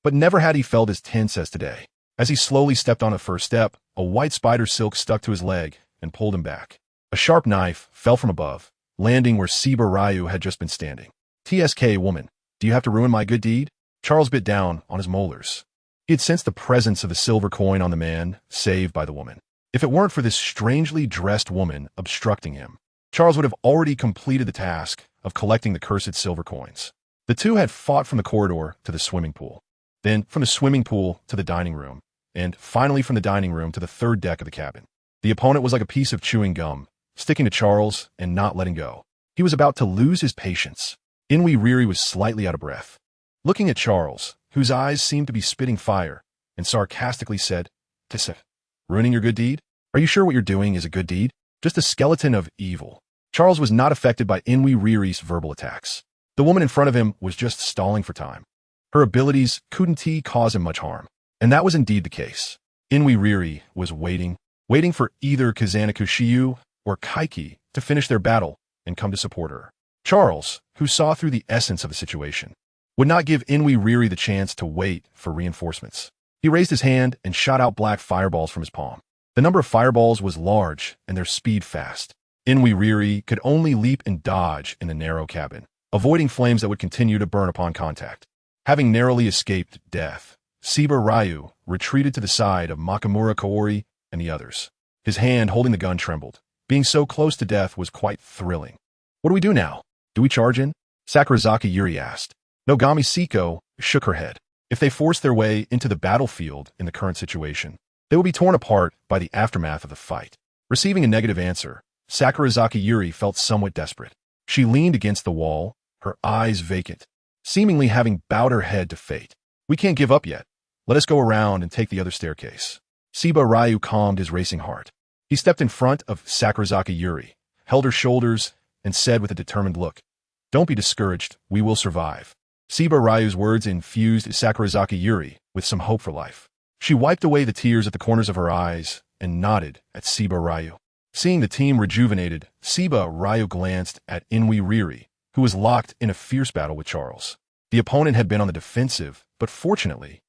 but never had he felt as tense as today. As he slowly stepped on the first step, a white spider silk stuck to his leg and pulled him back. A sharp knife fell from above, landing where Shiba Ryu had just been standing. "TSK, woman, do you have to ruin my good deed?" Charles bit down on his molars. He had sensed the presence of the silver coin on the man saved by the woman. If it weren't for this strangely dressed woman obstructing him, Charles would have already completed the task of collecting the cursed silver coins. The two had fought from the corridor to the swimming pool, then from the swimming pool to the dining room, and finally from the dining room to the 3rd deck of the cabin. The opponent was like a piece of chewing gum, sticking to Charles and not letting go. He was about to lose his patience. Inui Riri was slightly out of breath, looking at Charles, whose eyes seemed to be spitting fire, and sarcastically said, "Tissa, ruining your good deed? Are you sure what you're doing is a good deed? Just a skeleton of evil." Charles was not affected by Inui Riri's verbal attacks. The woman in front of him was just stalling for time. Her abilities couldn't cause him much harm, and that was indeed the case. Inui Riri was waiting for either Kazanaku Shiyu or Kaiki to finish their battle and come to support her. Charles, who saw through the essence of the situation, would not give Inui Riri the chance to wait for reinforcements. He raised his hand and shot out black fireballs from his palm. The number of fireballs was large and their speed fast. Inui could only leap and dodge in the narrow cabin, avoiding flames that would continue to burn upon contact. Having narrowly escaped death, Seba Ryu retreated to the side of Makamura Kaori and the others. His hand holding the gun trembled. Being so close to death was quite thrilling. What do we do now? Do we charge in? Sakurazaki Yuri asked. Nogami Siko shook her head. If they force their way into the battlefield in the current situation, they will be torn apart by the aftermath of the fight. Receiving a negative answer, Sakurazaki Yuri felt somewhat desperate. She leaned against the wall, her eyes vacant, seemingly having bowed her head to fate. We can't give up yet. Let us go around and take the other staircase. Seba Ryu calmed his racing heart. He stepped in front of Sakurazaki Yuri, held her shoulders, and said with a determined look, "Don't be discouraged, we will survive." Seba Ryu's words infused Sakurazaki Yuri with some hope for life. She wiped away the tears at the corners of her eyes and nodded at Seba Ryu. Seeing the team rejuvenated, Seba Ryu glanced at Inui, who was locked in a fierce battle with Charles. The opponent had been on the defensive, but fortunately,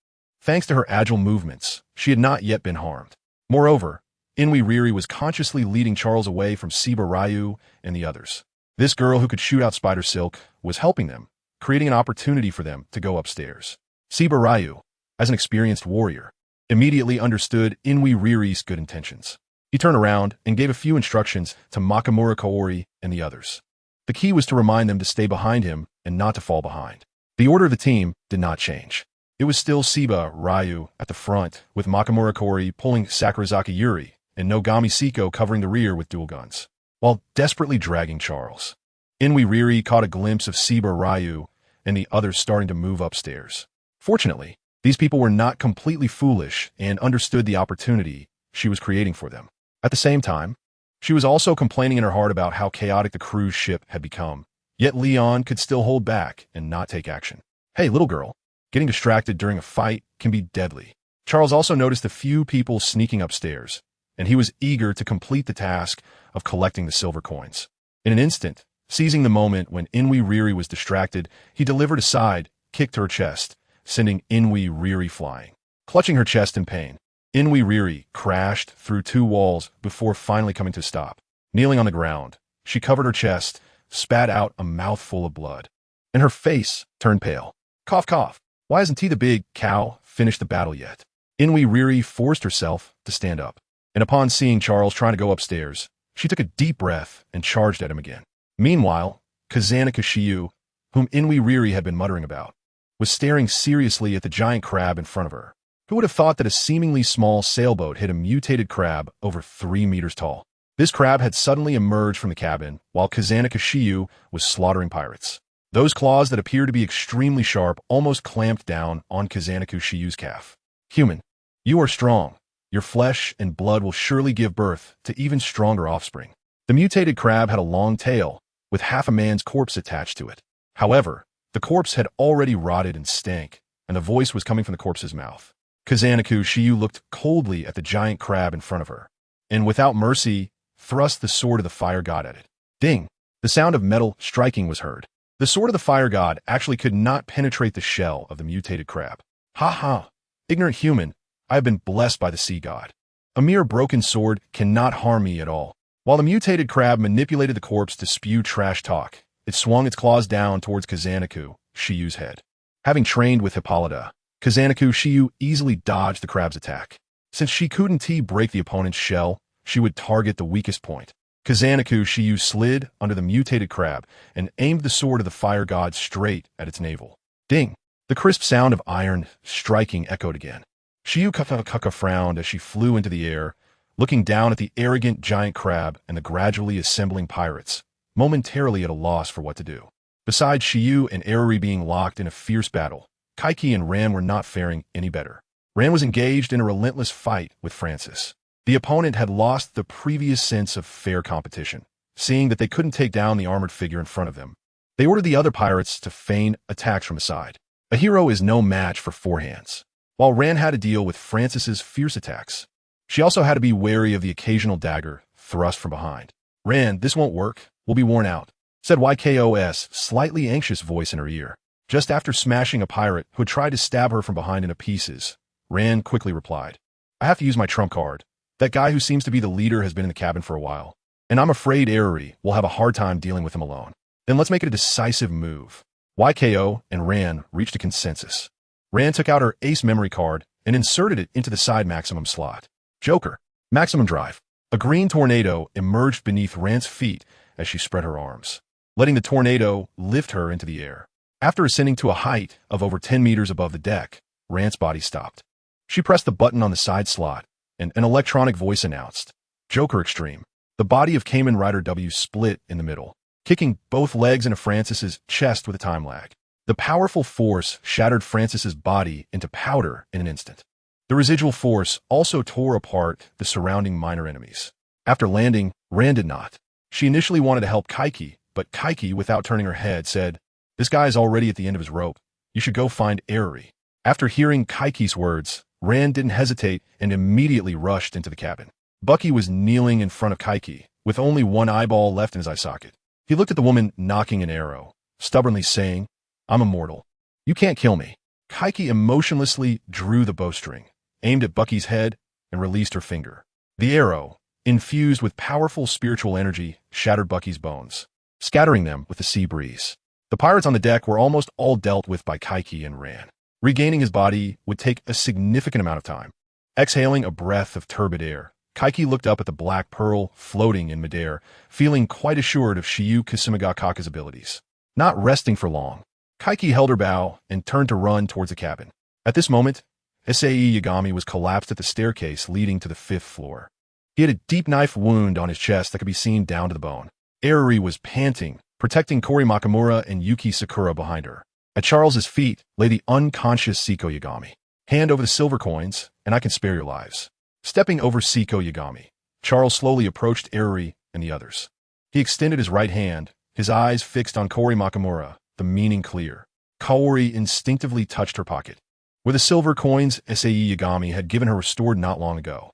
thanks to her agile movements, she had not yet been harmed. Moreover, Inui was consciously leading Charles away from Seba Ryu and the others. This girl who could shoot out spider silk was helping them, creating an opportunity for them to go upstairs. Seba Ryu, as an experienced warrior, immediately understood Inui's good intentions. He turned around and gave a few instructions to Makamura Kaori and the others. The key was to remind them to stay behind him and not to fall behind. The order of the team did not change. It was still Seba Ryu at the front, with Makamura Kaori pulling Sakurazaki Yuri and Nogami Siko covering the rear with dual guns, while desperately dragging Charles. Inui caught a glimpse of Seba Ryu and the others starting to move upstairs. Fortunately, these people were not completely foolish and understood the opportunity she was creating for them. At the same time, she was also complaining in her heart about how chaotic the cruise ship had become, yet Leon could still hold back and not take action. Hey, little girl, getting distracted during a fight can be deadly. Charles also noticed a few people sneaking upstairs, and he was eager to complete the task of collecting the silver coins. In an instant, seizing the moment when Inui was distracted, he delivered a side kick to her chest, sending Inui flying. Clutching her chest in pain, Inui crashed through two walls before finally coming to a stop. Kneeling on the ground, she covered her chest, spat out a mouthful of blood, and her face turned pale. Cough, cough. Why hasn't he, the big cow, finished the battle yet? Inui forced herself to stand up, and upon seeing Charles trying to go upstairs, she took a deep breath and charged at him again. Meanwhile, Kazanaka Shiyu, whom Inui had been muttering about, was staring seriously at the giant crab in front of her. Who would have thought that a seemingly small sailboat hit a mutated crab over 3 meters tall? This crab had suddenly emerged from the cabin while Kazanaka Shiyu was slaughtering pirates. Those claws that appeared to be extremely sharp almost clamped down on Kazanaka Shiyu's calf. Human, you are strong. Your flesh and blood will surely give birth to even stronger offspring. The mutated crab had a long tail, with half a man's corpse attached to it. However, the corpse had already rotted and stank, and the voice was coming from the corpse's mouth. Kazanaka Shiyu looked coldly at the giant crab in front of her, and without mercy, thrust the sword of the fire god at it. Ding! The sound of metal striking was heard. The sword of the fire god actually could not penetrate the shell of the mutated crab. Ha ha! Ignorant human, I have been blessed by the sea god. A mere broken sword cannot harm me at all. While the mutated crab manipulated the corpse to spew trash talk, it swung its claws down towards Kazanaka Shiyu's head. Having trained with Hippolyta, Kazanaka Shiyu easily dodged the crab's attack. Since she couldn't break the opponent's shell, she would target the weakest point. Kazanaka Shiyu slid under the mutated crab and aimed the sword of the fire god straight at its navel. Ding! The crisp sound of iron striking echoed again. Shiyu Kaka frowned as she flew into the air, looking down at the arrogant giant crab and the gradually assembling pirates, momentarily at a loss for what to do. Besides Shiyu and Eruri being locked in a fierce battle, Kaiki and Ran were not faring any better. Ran was engaged in a relentless fight with Francis. The opponent had lost the previous sense of fair competition. Seeing that they couldn't take down the armored figure in front of them, they ordered the other pirates to feign attacks from aside. A hero is no match for four hands. While Ran had to deal with Francis's fierce attacks, she also had to be wary of the occasional dagger thrust from behind. Ran, this won't work. We'll be worn out, said YKO's slightly anxious voice in her ear. Just after smashing a pirate who had tried to stab her from behind into pieces, Ran quickly replied, I have to use my trump card. That guy who seems to be the leader has been in the cabin for a while. and I'm afraid Eriri will have a hard time dealing with him alone. Then let's make it a decisive move. YKO and Ran reached a consensus. Ran took out her ace memory card and inserted it into the side maximum slot. Joker. Maximum drive. A green tornado emerged beneath Ran's feet as she spread her arms, letting the tornado lift her into the air. After ascending to a height of over 10 meters above the deck, Ran's body stopped. She pressed the button on the side slot, and an electronic voice announced, Joker Extreme. The body of Kamen Rider W split in the middle, kicking both legs into Francis's chest with a time lag. The powerful force shattered Francis's body into powder in an instant. The residual force also tore apart the surrounding minor enemies. After landing, Ran did not. She initially wanted to help Kaiki, but Kaiki, without turning her head, said, This guy is already at the end of his rope. You should go find Eriri. After hearing Kaiki's words, Ran didn't hesitate and immediately rushed into the cabin. Bucky was kneeling in front of Kaiki, with only one eyeball left in his eye socket. He looked at the woman knocking an arrow, stubbornly saying, I'm immortal. You can't kill me. Kaiki emotionlessly drew the bowstring, aimed at Bucky's head, and released her finger. The arrow, infused with powerful spiritual energy, shattered Bucky's bones, scattering them with the sea breeze. The pirates on the deck were almost all dealt with by Kaiki and Ran. Regaining his body would take a significant amount of time. Exhaling a breath of turbid air, Kaiki looked up at the black pearl floating in midair, feeling quite assured of Shiyu Kasumiga abilities. Not resting for long, Kaiki held her bow and turned to run towards the cabin. At this moment, Issei Yagami was collapsed at the staircase leading to the 5th floor. He had a deep knife wound on his chest that could be seen down to the bone. Eriri was panting, protecting Kori Makamura and Yuki Sakura behind her. At Charles's feet lay the unconscious Seiko Yagami. Hand over the silver coins, and I can spare your lives. Stepping over Seiko Yagami, Charles slowly approached Eriri and the others. He extended his right hand, his eyes fixed on Kori Makamura, the meaning clear. Kaori instinctively touched her pocket. Were the silver coins Issei Yagami had given her restored not long ago?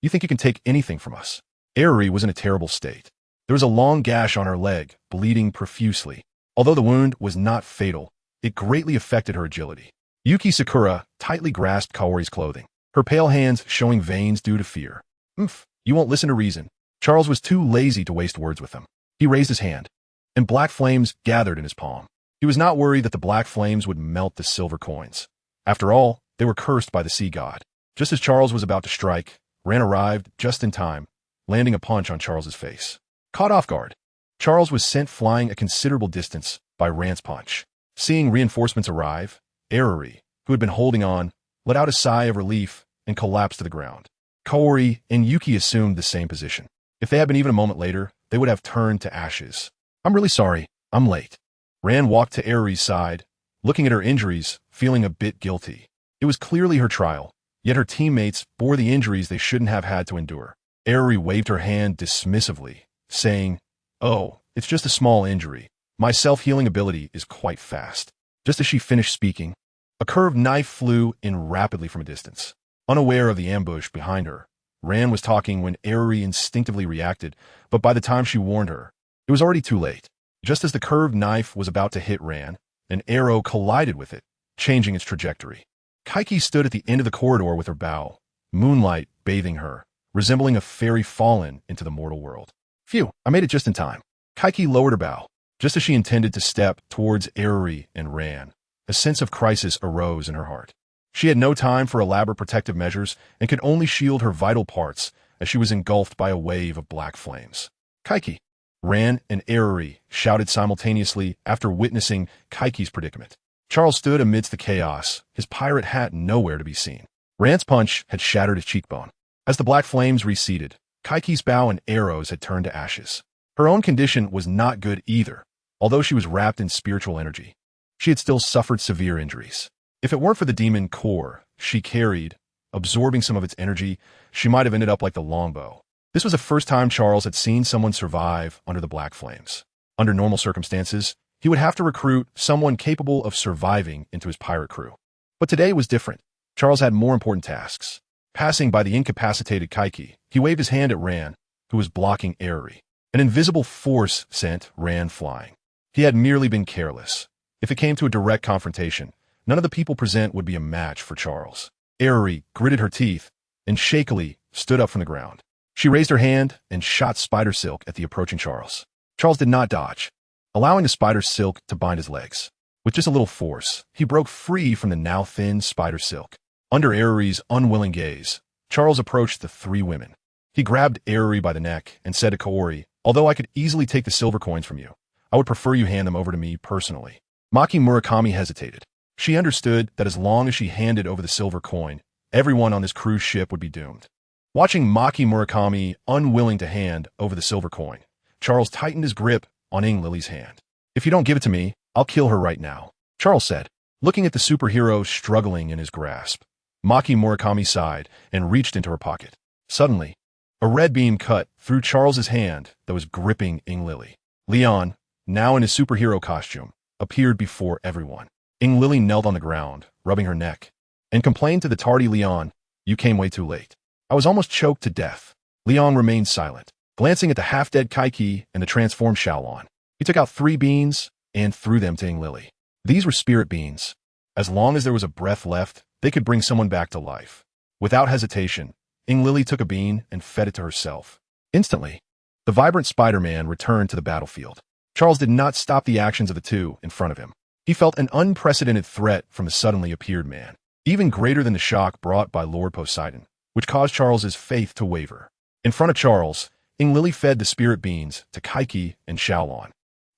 You think you can take anything from us? Eriri was in a terrible state. There was a long gash on her leg, bleeding profusely. Although the wound was not fatal, it greatly affected her agility. Yuki Sakura tightly grasped Kaori's clothing, her pale hands showing veins due to fear. You won't listen to reason. Charles was too lazy to waste words with him. He raised his hand, and black flames gathered in his palm. He was not worried that the black flames would melt the silver coins. After all, they were cursed by the sea god. Just as Charles was about to strike, Ran arrived just in time, landing a punch on Charles's face. Caught off guard, Charles was sent flying a considerable distance by Ran's punch. Seeing reinforcements arrive, Eriri, who had been holding on, let out a sigh of relief and collapsed to the ground. Kaori and Yuki assumed the same position. If they had been even a moment later, they would have turned to ashes. I'm really sorry. I'm late. Ran walked to Eriri's side, looking at her injuries, feeling a bit guilty. It was clearly her trial, yet her teammates bore the injuries they shouldn't have had to endure. Eriri waved her hand dismissively, saying, Oh, it's just a small injury. My self-healing ability is quite fast. Just as she finished speaking, a curved knife flew in rapidly from a distance. Unaware of the ambush behind her, Ran was talking when Eriri instinctively reacted, but by the time she warned her, it was already too late. Just as the curved knife was about to hit Ran, an arrow collided with it, changing its trajectory. Kaiki stood at the end of the corridor with her bow, moonlight bathing her, resembling a fairy fallen into the mortal world. Phew, I made it just in time. Kaiki lowered her bow, just as she intended to step towards Eriri and Ran. A sense of crisis arose in her heart. She had no time for elaborate protective measures and could only shield her vital parts as she was engulfed by a wave of black flames. Kaiki! Ran and Eriri shouted simultaneously after witnessing Kaiki's predicament. Charles stood amidst the chaos, his pirate hat nowhere to be seen. Ran's punch had shattered his cheekbone. As the black flames receded, Kaiki's bow and arrows had turned to ashes. Her own condition was not good either, although she was wrapped in spiritual energy. She had still suffered severe injuries. If it weren't for the demon core she carried, absorbing some of its energy, she might have ended up like the longbow. This was the first time Charles had seen someone survive under the black flames. Under normal circumstances, he would have to recruit someone capable of surviving into his pirate crew. But today was different. Charles had more important tasks. Passing by the incapacitated Kaiki, he waved his hand at Ran, who was blocking Eriri. An invisible force sent Ran flying. He had merely been careless. If it came to a direct confrontation, none of the people present would be a match for Charles. Eriri gritted her teeth and shakily stood up from the ground. She raised her hand and shot spider silk at the approaching Charles. Charles did not dodge, allowing the spider silk to bind his legs. With just a little force, he broke free from the now thin spider silk. Under Aeries' unwilling gaze, Charles approached the three women. He grabbed Aerie by the neck and said to Kaori, "Although I could easily take the silver coins from you, I would prefer you hand them over to me personally." Maki Murakami hesitated. She understood that as long as she handed over the silver coin, everyone on this cruise ship would be doomed. Watching Maki Murakami unwilling to hand over the silver coin, Charles tightened his grip on Ing Lily's hand. "If you don't give it to me, I'll kill her right now," Charles said, looking at the superhero struggling in his grasp. Maki Murakami sighed and reached into her pocket. Suddenly, a red beam cut through Charles's hand that was gripping Ing Lily. Leon, now in his superhero costume, appeared before everyone. Ing Lily knelt on the ground, rubbing her neck, and complained to the tardy Leon, "You came way too late. I was almost choked to death." Leon remained silent, glancing at the half-dead Kaiki and the transformed Xiaolon. He took out 3 beans and threw them to Ing Lily. These were spirit beans. As long as there was a breath left, they could bring someone back to life. Without hesitation, Ing Lily took a bean and fed it to herself. Instantly, the vibrant Spider-Man returned to the battlefield. Charles did not stop the actions of the two in front of him. He felt an unprecedented threat from the suddenly appeared man, even greater than the shock brought by Lord Poseidon, which caused Charles's faith to waver. In front of Charles, Ing Lily fed the spirit beans to Kaiki and Xiaolon.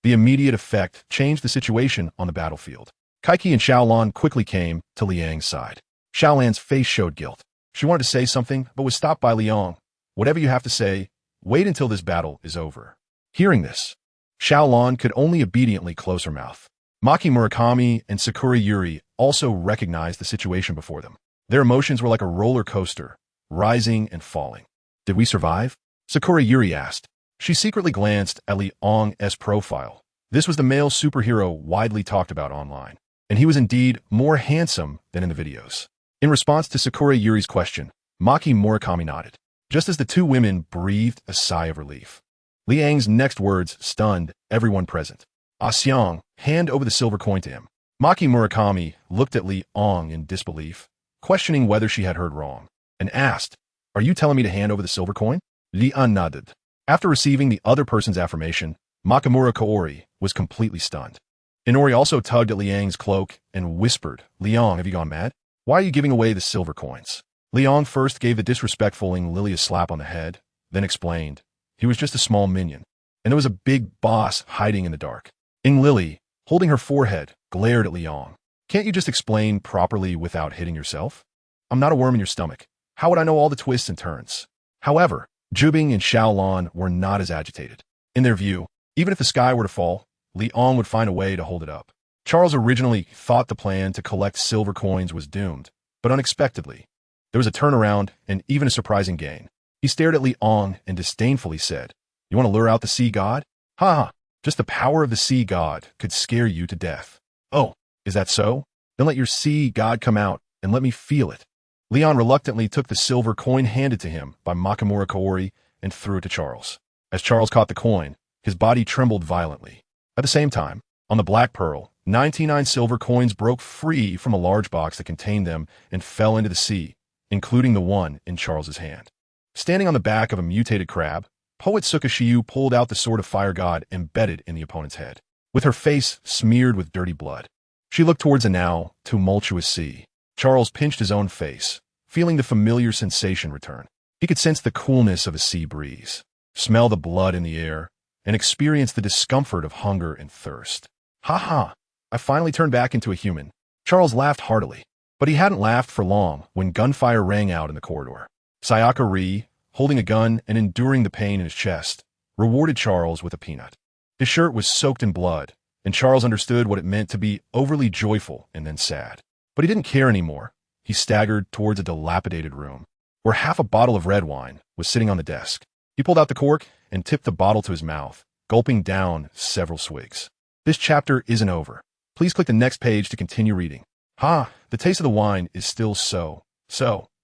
The immediate effect changed the situation on the battlefield. Kaiki and Xiaolon quickly came to Liang's side. Xiaolon's face showed guilt. She wanted to say something, but was stopped by Liang. "Whatever you have to say, wait until this battle is over." Hearing this, Xiaolon could only obediently close her mouth. Maki Murakami and Sakura Yuri also recognized the situation before them. Their emotions were like a roller coaster, rising and falling. "Did we survive?" Sakura Yuri asked. She secretly glanced at Liang's profile. This was the male superhero widely talked about online, and he was indeed more handsome than in the videos. In response to Sakura Yuri's question, Maki Murakami nodded, just as the two women breathed a sigh of relief. Liang's next words stunned everyone present. "Xiang, hand over the silver coin to him." Maki Murakami looked at Liang in disbelief, questioning whether she had heard wrong, and asked, "Are you telling me to hand over the silver coin?" Liang nodded. After receiving the other person's affirmation, Makamura Kaori was completely stunned. Inori also tugged at Liang's cloak and whispered, "Liang, have you gone mad? Why are you giving away the silver coins?" Liang first gave the disrespectful Ing Lily a slap on the head, then explained, he was just a small minion, and there was a big boss hiding in the dark. Ing Lily, holding her forehead, glared at Liang. "Can't you just explain properly without hitting yourself? I'm not a worm in your stomach. How would I know all the twists and turns?" However, Jubing and Xiaolon were not as agitated. In their view, even if the sky were to fall, Liang would find a way to hold it up. Charles originally thought the plan to collect silver coins was doomed, but unexpectedly, there was a turnaround and even a surprising gain. He stared at Liang and disdainfully said, "You want to lure out the sea god? Ha ha, just the power of the sea god could scare you to death." "Oh, is that so? Then let your sea god come out and let me feel it." Leon reluctantly took the silver coin handed to him by Makamura Kaori and threw it to Charles. As Charles caught the coin, his body trembled violently. At the same time, on the Black Pearl, 99 silver coins broke free from a large box that contained them and fell into the sea, including the one in Charles's hand. Standing on the back of a mutated crab, Poet Sukashiyu pulled out the sword of fire god embedded in the opponent's head, with her face smeared with dirty blood. She looked towards a now tumultuous sea. Charles pinched his own face, feeling the familiar sensation return. He could sense the coolness of a sea breeze, smell the blood in the air, and experience the discomfort of hunger and thirst. "Ha ha, I finally turned back into a human." Charles laughed heartily, but he hadn't laughed for long when gunfire rang out in the corridor. Sayaka Ri, holding a gun and enduring the pain in his chest, rewarded Charles with a peanut. His shirt was soaked in blood, and Charles understood what it meant to be overly joyful and then sad. But he didn't care anymore. He staggered towards a dilapidated room, where half a bottle of red wine was sitting on the desk. He pulled out the cork and tipped the bottle to his mouth, gulping down several swigs. This chapter isn't over. Please click the next page to continue reading. The taste of the wine is still so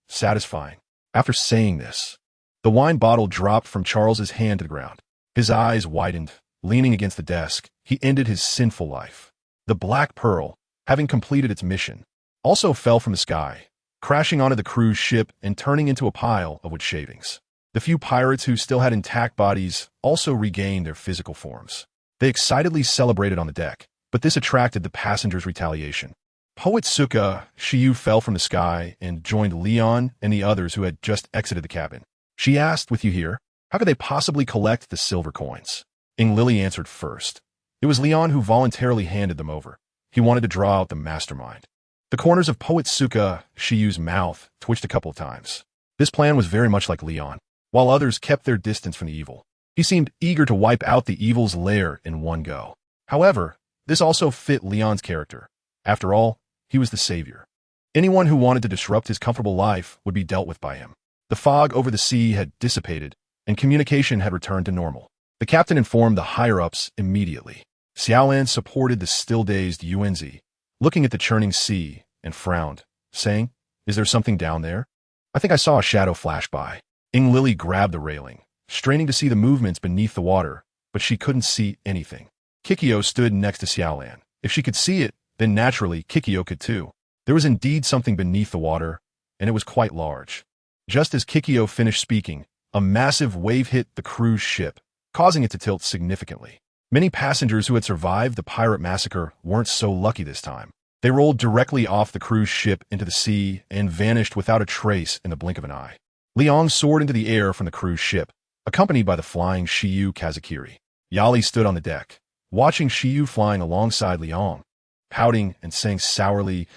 satisfying. After saying this, the wine bottle dropped from Charles's hand to the ground. His eyes widened. Leaning against the desk, he ended his sinful life. The Black Pearl, having completed its mission, also fell from the sky, crashing onto the cruise ship and turning into a pile of wood shavings. The few pirates who still had intact bodies also regained their physical forms. They excitedly celebrated on the deck, but this attracted the passengers' retaliation. Poetsuka Shiyu fell from the sky and joined Leon and the others who had just exited the cabin. She asked, "With you here, how could they possibly collect the silver coins?" Lily answered first. It was Leon who voluntarily handed them over. He wanted to draw out the mastermind. The corners of Poetsuka Shiyu's mouth twitched a couple of times. This plan was very much like Leon, while others kept their distance from the evil. He seemed eager to wipe out the evil's lair in one go. However, this also fit Leon's character. After all, he was the savior. Anyone who wanted to disrupt his comfortable life would be dealt with by him. The fog over the sea had dissipated, and communication had returned to normal. The captain informed the higher-ups immediately. Xiaolan supported the still-dazed Yuanzi, looking at the churning sea, and frowned, saying, "Is there something down there? I think I saw a shadow flash by." Lily grabbed the railing, straining to see the movements beneath the water, but she couldn't see anything. Kikyo stood next to Xiaolan. If she could see it, then naturally Kikyo could too. There was indeed something beneath the water, and it was quite large. Just as Kikyo finished speaking, a massive wave hit the cruise ship, causing it to tilt significantly. Many passengers who had survived the pirate massacre weren't so lucky this time. They rolled directly off the cruise ship into the sea and vanished without a trace in the blink of an eye. Liang soared into the air from the cruise ship, accompanied by the flying Shiyu Kazakiri. Yali stood on the deck, watching Shiyu flying alongside Liang, pouting and saying sourly,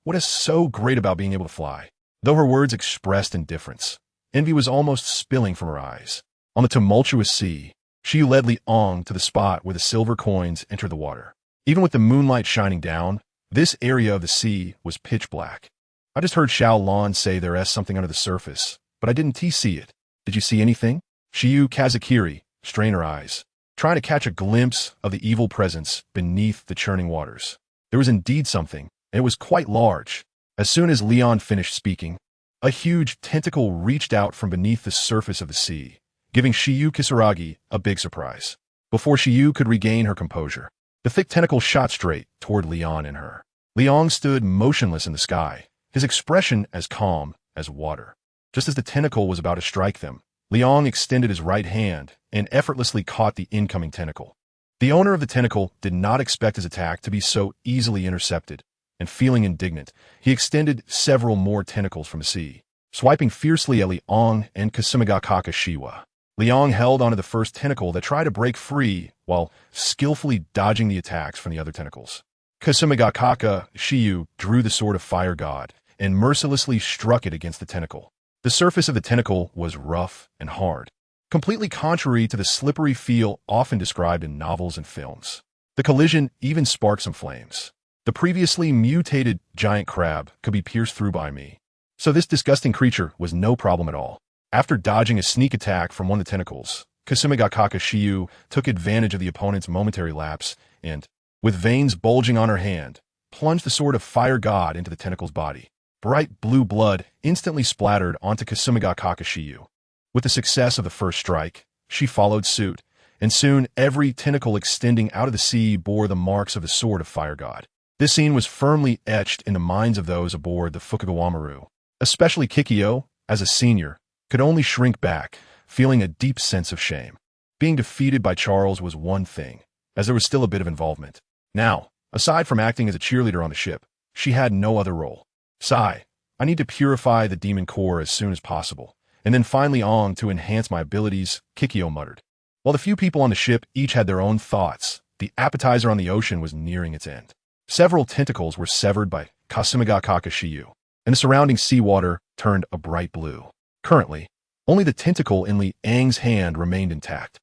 "What is so great about being able to fly?" Though her words expressed indifference, envy was almost spilling from her eyes. On the tumultuous sea, Shiyu led Liang to the spot where the silver coins entered the water. Even with the moonlight shining down, this area of the sea was pitch black. "I just heard Xiao Lan say there is something under the surface, but I didn't see it. Did you see anything?" Shiyu Kazakiri strained her eyes, trying to catch a glimpse of the evil presence beneath the churning waters. There was indeed something, and it was quite large. As soon as Leon finished speaking, a huge tentacle reached out from beneath the surface of the sea, giving Shiyu Kisaragi a big surprise. Before Shiyu could regain her composure, the thick tentacle shot straight toward Leon and her. Liang stood motionless in the sky, his expression as calm as water. Just as the tentacle was about to strike them, Liang extended his right hand and effortlessly caught the incoming tentacle. The owner of the tentacle did not expect his attack to be so easily intercepted, and feeling indignant, he extended several more tentacles from the sea, swiping fiercely at Liang and Kasumigakaka Shiwa. Liang held onto the first tentacle that tried to break free while skillfully dodging the attacks from the other tentacles. Kasumigakaka Shiyu drew the sword of fire god and mercilessly struck it against the tentacle. The surface of the tentacle was rough and hard, completely contrary to the slippery feel often described in novels and films. The collision even sparked some flames. The previously mutated giant crab could be pierced through by me, so this disgusting creature was no problem at all. After dodging a sneak attack from one of the tentacles, Kasumigakaka Shiyu took advantage of the opponent's momentary lapse and, with veins bulging on her hand, plunged the sword of fire god into the tentacle's body. Bright blue blood instantly splattered onto Kasumigakaka Shiyu. With the success of the first strike, she followed suit, and soon every tentacle extending out of the sea bore the marks of the sword of fire god. This scene was firmly etched in the minds of those aboard the Fukugawa Maru. Especially Kikyo, as a senior, could only shrink back, feeling a deep sense of shame. Being defeated by Charles was one thing, as there was still a bit of involvement. Now, aside from acting as a cheerleader on the ship, she had no other role. "Sigh, I need to purify the demon core as soon as possible, and then finally on to enhance my abilities," Kikyo muttered. While the few people on the ship each had their own thoughts, the appetizer on the ocean was nearing its end. Several tentacles were severed by Kasumigakaka Shiyu, and the surrounding seawater turned a bright blue. Currently, only the tentacle in Liang's hand remained intact.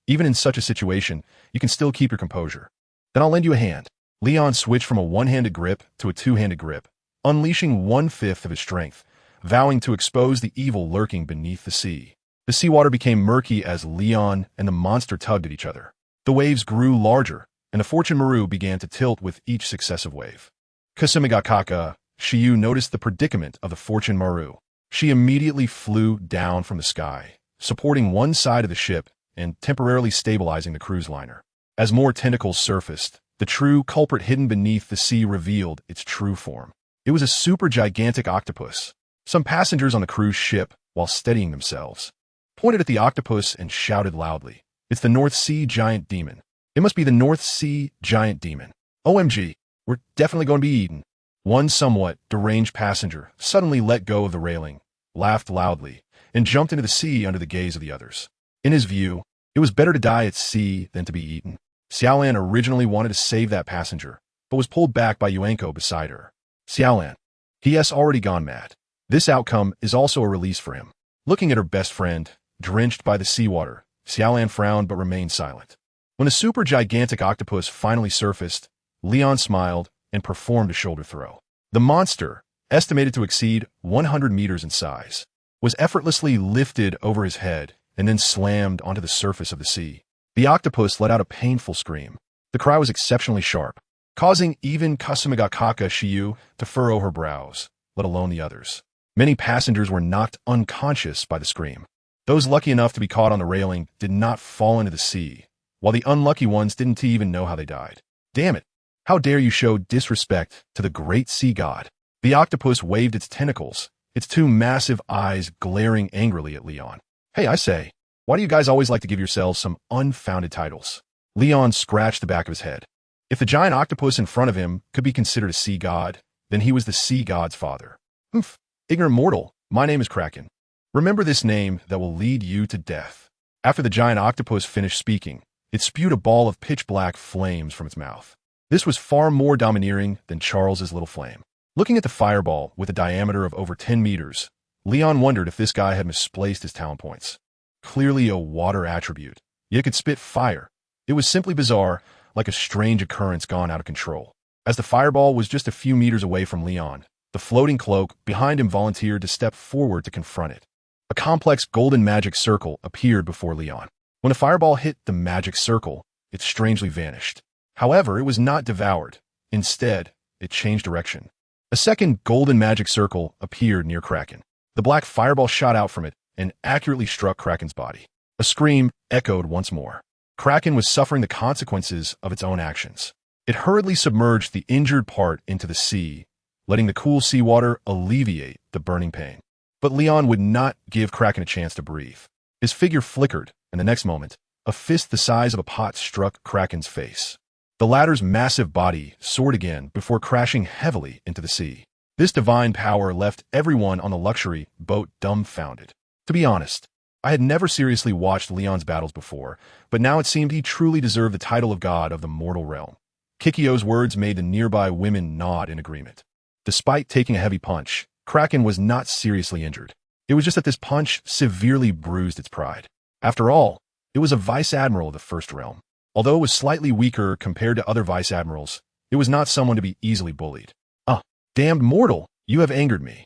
Even in such a situation, you can still keep your composure. Then I'll lend you a hand. Leon switched from a one-handed grip to a two-handed grip, unleashing 1/5 of his strength, vowing to expose the evil lurking beneath the sea. The seawater became murky as Leon and the monster tugged at each other. The waves grew larger, and the Fortune Maru began to tilt with each successive wave. Kasumigakaka Shiyu noticed the predicament of the Fortune Maru. She immediately flew down from the sky, supporting one side of the ship and temporarily stabilizing the cruise liner. As more tentacles surfaced, the true culprit hidden beneath the sea revealed its true form. It was a super gigantic octopus, Some passengers on the cruise ship, while steadying themselves, pointed at the octopus and shouted loudly, "It's the North Sea giant demon. It must be the North Sea giant demon. OMG, we're definitely going to be eaten." One somewhat deranged passenger suddenly let go of the railing, laughed loudly, and jumped into the sea under the gaze of the others. In his view, it was better to die at sea than to be eaten. Xiaolan originally wanted to save that passenger, but was pulled back by Yuenko beside her. Xiaolan. He has already gone mad. This outcome is also a release for him. Looking at her best friend, drenched by the seawater, Xiaolan frowned but remained silent. When the super gigantic octopus finally surfaced, Leon smiled and performed a shoulder throw. The monster, estimated to exceed 100 meters in size, was effortlessly lifted over his head and then slammed onto the surface of the sea. The octopus let out a painful scream. The cry was exceptionally sharp, causing even Kasumigakaka Shiyu to furrow her brows, let alone the others. Many passengers were knocked unconscious by the scream. Those lucky enough to be caught on the railing did not fall into the sea, while the unlucky ones didn't even know how they died. Damn it! How dare you show disrespect to the great sea god? The octopus waved its tentacles, its two massive eyes glaring angrily at Leon. Hey, I say, why do you guys always like to give yourselves some unfounded titles? Leon scratched the back of his head. If the giant octopus in front of him could be considered a sea god, then he was the sea god's father. Oof, ignorant mortal, my name is Kraken. Remember this name that will lead you to death. After the giant octopus finished speaking, it spewed a ball of pitch-black flames from its mouth. This was far more domineering than Charles's little flame. Looking at the fireball with a diameter of over 10 meters, Leon wondered if this guy had misplaced his talent points. Clearly a water attribute, yet it could spit fire. It was simply bizarre, like a strange occurrence gone out of control. As the fireball was just a few meters away from Leon, the floating cloak behind him volunteered to step forward to confront it. A complex golden magic circle appeared before Leon. When the fireball hit the magic circle, it strangely vanished. However, it was not devoured. Instead, it changed direction. A second golden magic circle appeared near Kraken. The black fireball shot out from it and accurately struck Kraken's body. A scream echoed once more. Kraken was suffering the consequences of its own actions. It hurriedly submerged the injured part into the sea, letting the cool seawater alleviate the burning pain. But Leon would not give Kraken a chance to breathe. His figure flickered, and the next moment, a fist the size of a pot struck Kraken's face. The latter's massive body soared again before crashing heavily into the sea. This divine power left everyone on the luxury boat dumbfounded. To be honest, I had never seriously watched Leon's battles before, but now it seemed he truly deserved the title of god of the mortal realm. Kikyo's words made the nearby women nod in agreement. Despite taking a heavy punch, Kraken was not seriously injured. It was just that this punch severely bruised its pride. After all, it was a vice admiral of the First Realm. Although it was slightly weaker compared to other vice admirals, it was not someone to be easily bullied. Damned mortal, you have angered me.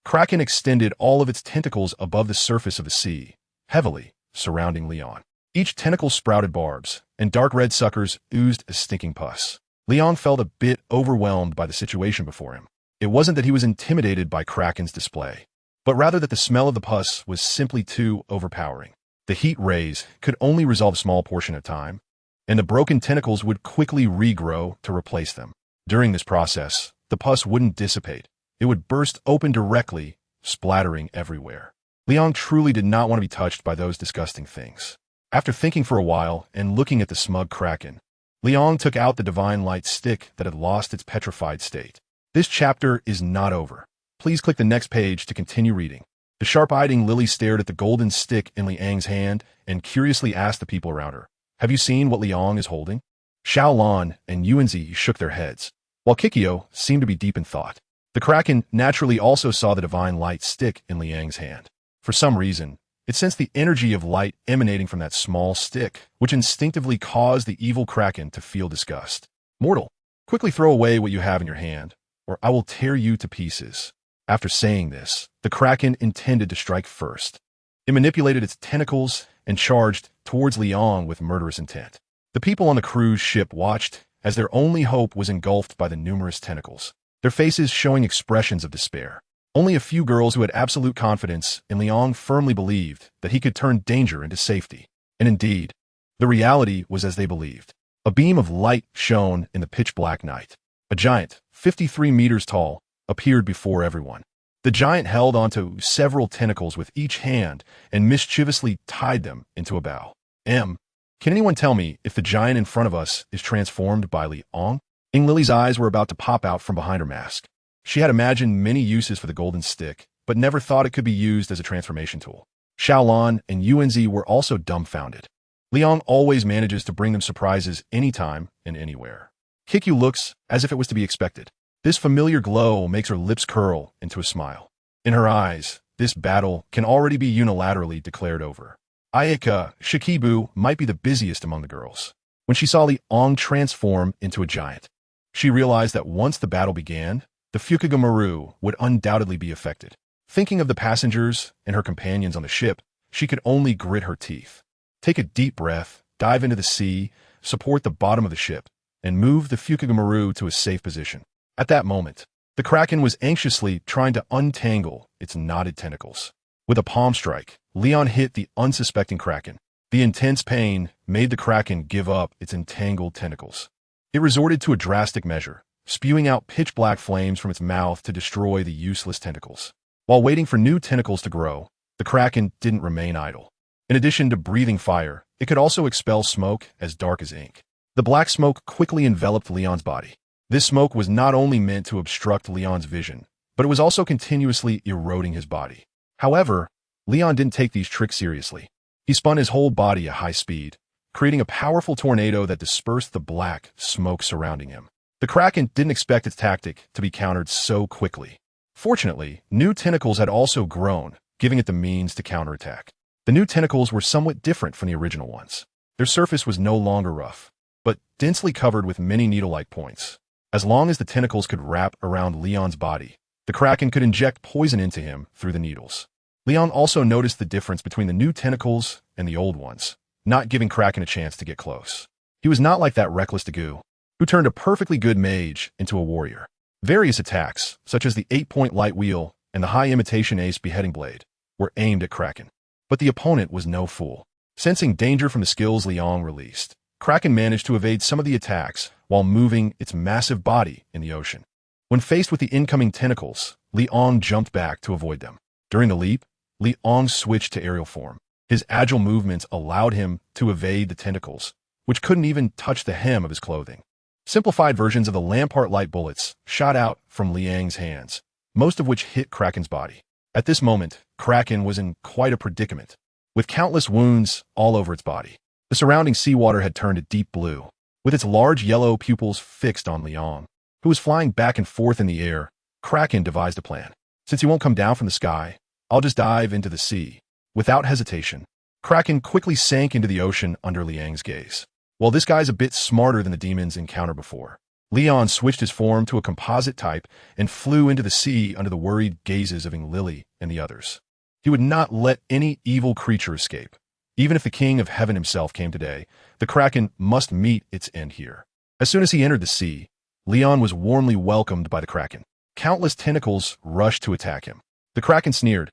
Kraken extended all of its tentacles above the surface of the sea, heavily surrounding Leon. Each tentacle sprouted barbs, and dark red suckers oozed a stinking pus. Leon felt a bit overwhelmed by the situation before him. It wasn't that he was intimidated by Kraken's display, but rather that the smell of the pus was simply too overpowering. The heat rays could only resolve a small portion at a time, and the broken tentacles would quickly regrow to replace them. During this process, the pus wouldn't dissipate. It would burst open directly, splattering everywhere. Leon truly did not want to be touched by those disgusting things. After thinking for a while and looking at the smug Kraken, Leon took out the divine light stick that had lost its petrified state. This chapter is not over. Please click the next page to continue reading. The sharp-eyed Lily stared at the golden stick in Liang's hand and curiously asked the people around her, "Have you seen what Liang is holding?" Xiaolan and Yuanzi shook their heads, while Kikyo seemed to be deep in thought. The Kraken naturally also saw the divine light stick in Liang's hand. For some reason, it sensed the energy of light emanating from that small stick, which instinctively caused the evil Kraken to feel disgust. "Mortal, quickly throw away what you have in your hand, or I will tear you to pieces." After saying this, the Kraken intended to strike first. It manipulated its tentacles and charged towards Liang with murderous intent. The people on the cruise ship watched as their only hope was engulfed by the numerous tentacles, their faces showing expressions of despair. Only a few girls who had absolute confidence in Liang firmly believed that he could turn danger into safety. And indeed, the reality was as they believed. A beam of light shone in the pitch-black night. A giant, 53 meters tall, appeared before everyone. The giant held onto several tentacles with each hand and mischievously tied them into a bow. Can anyone tell me if the giant in front of us is transformed by Li Ong? Lily's eyes were about to pop out from behind her mask. She had imagined many uses for the golden stick, but never thought it could be used as a transformation tool. Xiaolan and Yunzi were also dumbfounded. Liang always manages to bring them surprises anytime and anywhere. Kikyu looks as if it was to be expected. This familiar glow makes her lips curl into a smile. In her eyes, this battle can already be unilaterally declared over. Ayaka Shikibu might be the busiest among the girls. When she saw Liang transform into a giant, she realized that once the battle began, the Fukuga would undoubtedly be affected. Thinking of the passengers and her companions on the ship, she could only grit her teeth. Take a deep breath, dive into the sea, support the bottom of the ship, and move the Fukuga to a safe position. At that moment, the Kraken was anxiously trying to untangle its knotted tentacles. With a palm strike, Leon hit the unsuspecting Kraken. The intense pain made the Kraken give up its entangled tentacles. It resorted to a drastic measure, spewing out pitch-black flames from its mouth to destroy the useless tentacles. While waiting for new tentacles to grow, the Kraken didn't remain idle. In addition to breathing fire, it could also expel smoke as dark as ink. The black smoke quickly enveloped Leon's body. This smoke was not only meant to obstruct Leon's vision, but it was also continuously eroding his body. However, Leon didn't take these tricks seriously. He spun his whole body at high speed, creating a powerful tornado that dispersed the black smoke surrounding him. The Kraken didn't expect its tactic to be countered so quickly. Fortunately, new tentacles had also grown, giving it the means to counterattack. The new tentacles were somewhat different from the original ones. Their surface was no longer rough, but densely covered with many needle-like points. As long as the tentacles could wrap around Leon's body, the Kraken could inject poison into him through the needles. Leon also noticed the difference between the new tentacles and the old ones, not giving Kraken a chance to get close. He was not like that reckless Dagu, who turned a perfectly good mage into a warrior. Various attacks, such as the 8-point light wheel and the high imitation ace beheading blade, were aimed at Kraken. But the opponent was no fool. Sensing danger from the skills Liang released, Kraken managed to evade some of the attacks while moving its massive body in the ocean. When faced with the incoming tentacles, Liang jumped back to avoid them. During the leap, Liang switched to aerial form. His agile movements allowed him to evade the tentacles, which couldn't even touch the hem of his clothing. Simplified versions of the Lampart light bullets shot out from Liang's hands, most of which hit Kraken's body. At this moment, Kraken was in quite a predicament, with countless wounds all over its body. The surrounding seawater had turned a deep blue, with its large yellow pupils fixed on Liang, who was flying back and forth in the air. Kraken devised a plan. Since he won't come down from the sky, I'll just dive into the sea. Without hesitation, Kraken quickly sank into the ocean under Liang's gaze. Well, this guy's a bit smarter than the demons encountered before. Leon switched his form to a composite type and flew into the sea under the worried gazes of Lily and the others. He would not let any evil creature escape. Even if the King of Heaven himself came today, the Kraken must meet its end here. As soon as he entered the sea, Leon was warmly welcomed by the Kraken. Countless tentacles rushed to attack him. The Kraken sneered,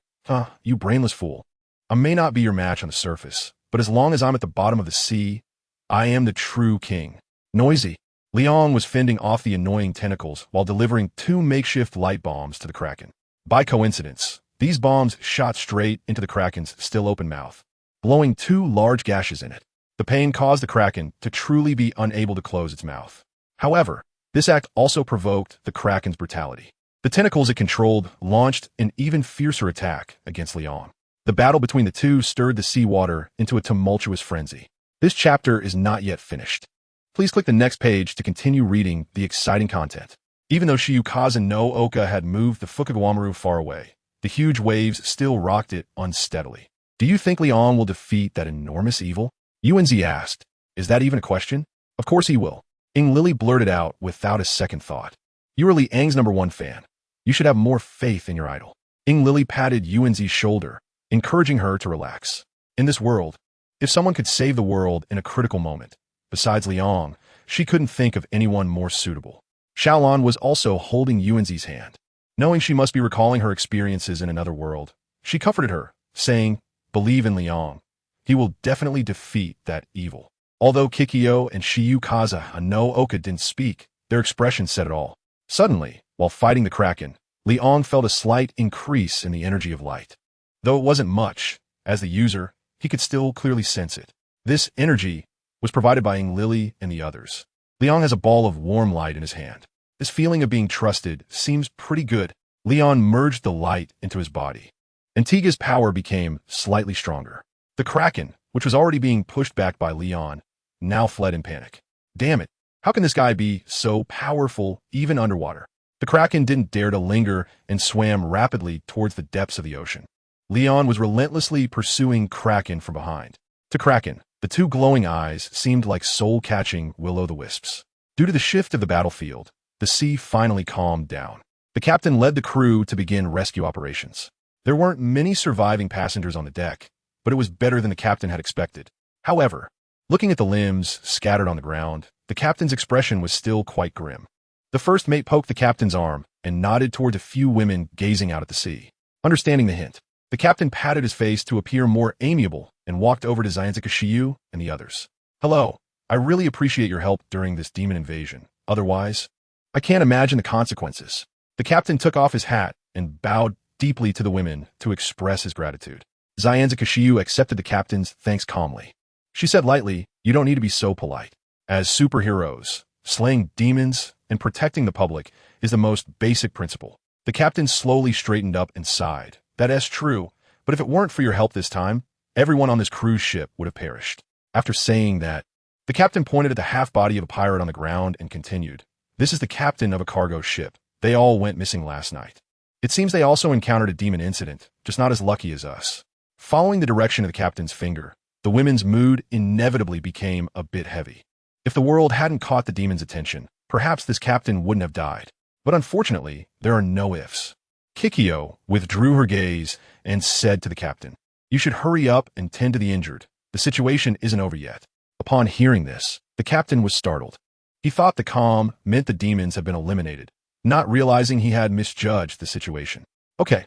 you brainless fool. I may not be your match on the surface, but as long as I'm at the bottom of the sea, I am the true king. Noisy. Leon was fending off the annoying tentacles while delivering 2 makeshift light bombs to the Kraken. By coincidence, these bombs shot straight into the Kraken's still open mouth, blowing 2 large gashes in it. The pain caused the Kraken to truly be unable to close its mouth. However, this act also provoked the Kraken's brutality. The tentacles it controlled launched an even fiercer attack against Leon. The battle between the two stirred the seawater into a tumultuous frenzy. This chapter is not yet finished. Please click the next page to continue reading the exciting content. Even though Shiyukaza no Oka had moved the Fukuga far away, the huge waves still rocked it unsteadily. Do you think Leon will defeat that enormous evil? Yunzi asked. Is that even a question? Of course he will. Lily blurted out without a second thought. You are Liang's #1 fan. You should have more faith in your idol. Lily patted Yunzi's shoulder, encouraging her to relax. In this world, if someone could save the world in a critical moment, besides Liang, she couldn't think of anyone more suitable. Xiaolan was also holding Yunzi's hand. Knowing she must be recalling her experiences in another world, she comforted her, saying, believe in Liang. He will definitely defeat that evil. Although Kikyo and Shiyukaza no Oka didn't speak, their expressions said it all. Suddenly, while fighting the Kraken, Liang felt a slight increase in the energy of light. Though it wasn't much, as the user, he could still clearly sense it. This energy was provided by Ying Lily and the others. Liang has a ball of warm light in his hand. This feeling of being trusted seems pretty good. Leon merged the light into his body. Antigua's power became slightly stronger. The Kraken, which was already being pushed back by Leon, now fled in panic. Damn it, how can this guy be so powerful even underwater? The Kraken didn't dare to linger and swam rapidly towards the depths of the ocean. Leon was relentlessly pursuing Kraken from behind. To Kraken, the two glowing eyes seemed like soul-catching will-o'-the-wisps. Due to the shift of the battlefield, the sea finally calmed down. The captain led the crew to begin rescue operations. There weren't many surviving passengers on the deck, but it was better than the captain had expected. However, looking at the limbs scattered on the ground, the captain's expression was still quite grim. The first mate poked the captain's arm and nodded toward a few women gazing out at the sea. Understanding the hint, the captain patted his face to appear more amiable and walked over to Xianzika Shiyu and the others. Hello, I really appreciate your help during this demon invasion. Otherwise, I can't imagine the consequences. The captain took off his hat and bowed deeply to the women to express his gratitude. Xianzika Shiyu accepted the captain's thanks calmly. She said lightly, "You don't need to be so polite. As superheroes, slaying demons and protecting the public is the most basic principle." The captain slowly straightened up and sighed. "That's true, but if it weren't for your help this time, everyone on this cruise ship would have perished." After saying that, the captain pointed at the half-body of a pirate on the ground and continued, "This is the captain of a cargo ship. They all went missing last night. It seems they also encountered a demon incident, just not as lucky as us." Following the direction of the captain's finger, the women's mood inevitably became a bit heavy. If the world hadn't caught the demon's attention, perhaps this captain wouldn't have died. But unfortunately, there are no ifs. Kikyo withdrew her gaze and said to the captain, "You should hurry up and tend to the injured. The situation isn't over yet." Upon hearing this, the captain was startled. He thought the calm meant the demons had been eliminated, not realizing he had misjudged the situation. Okay,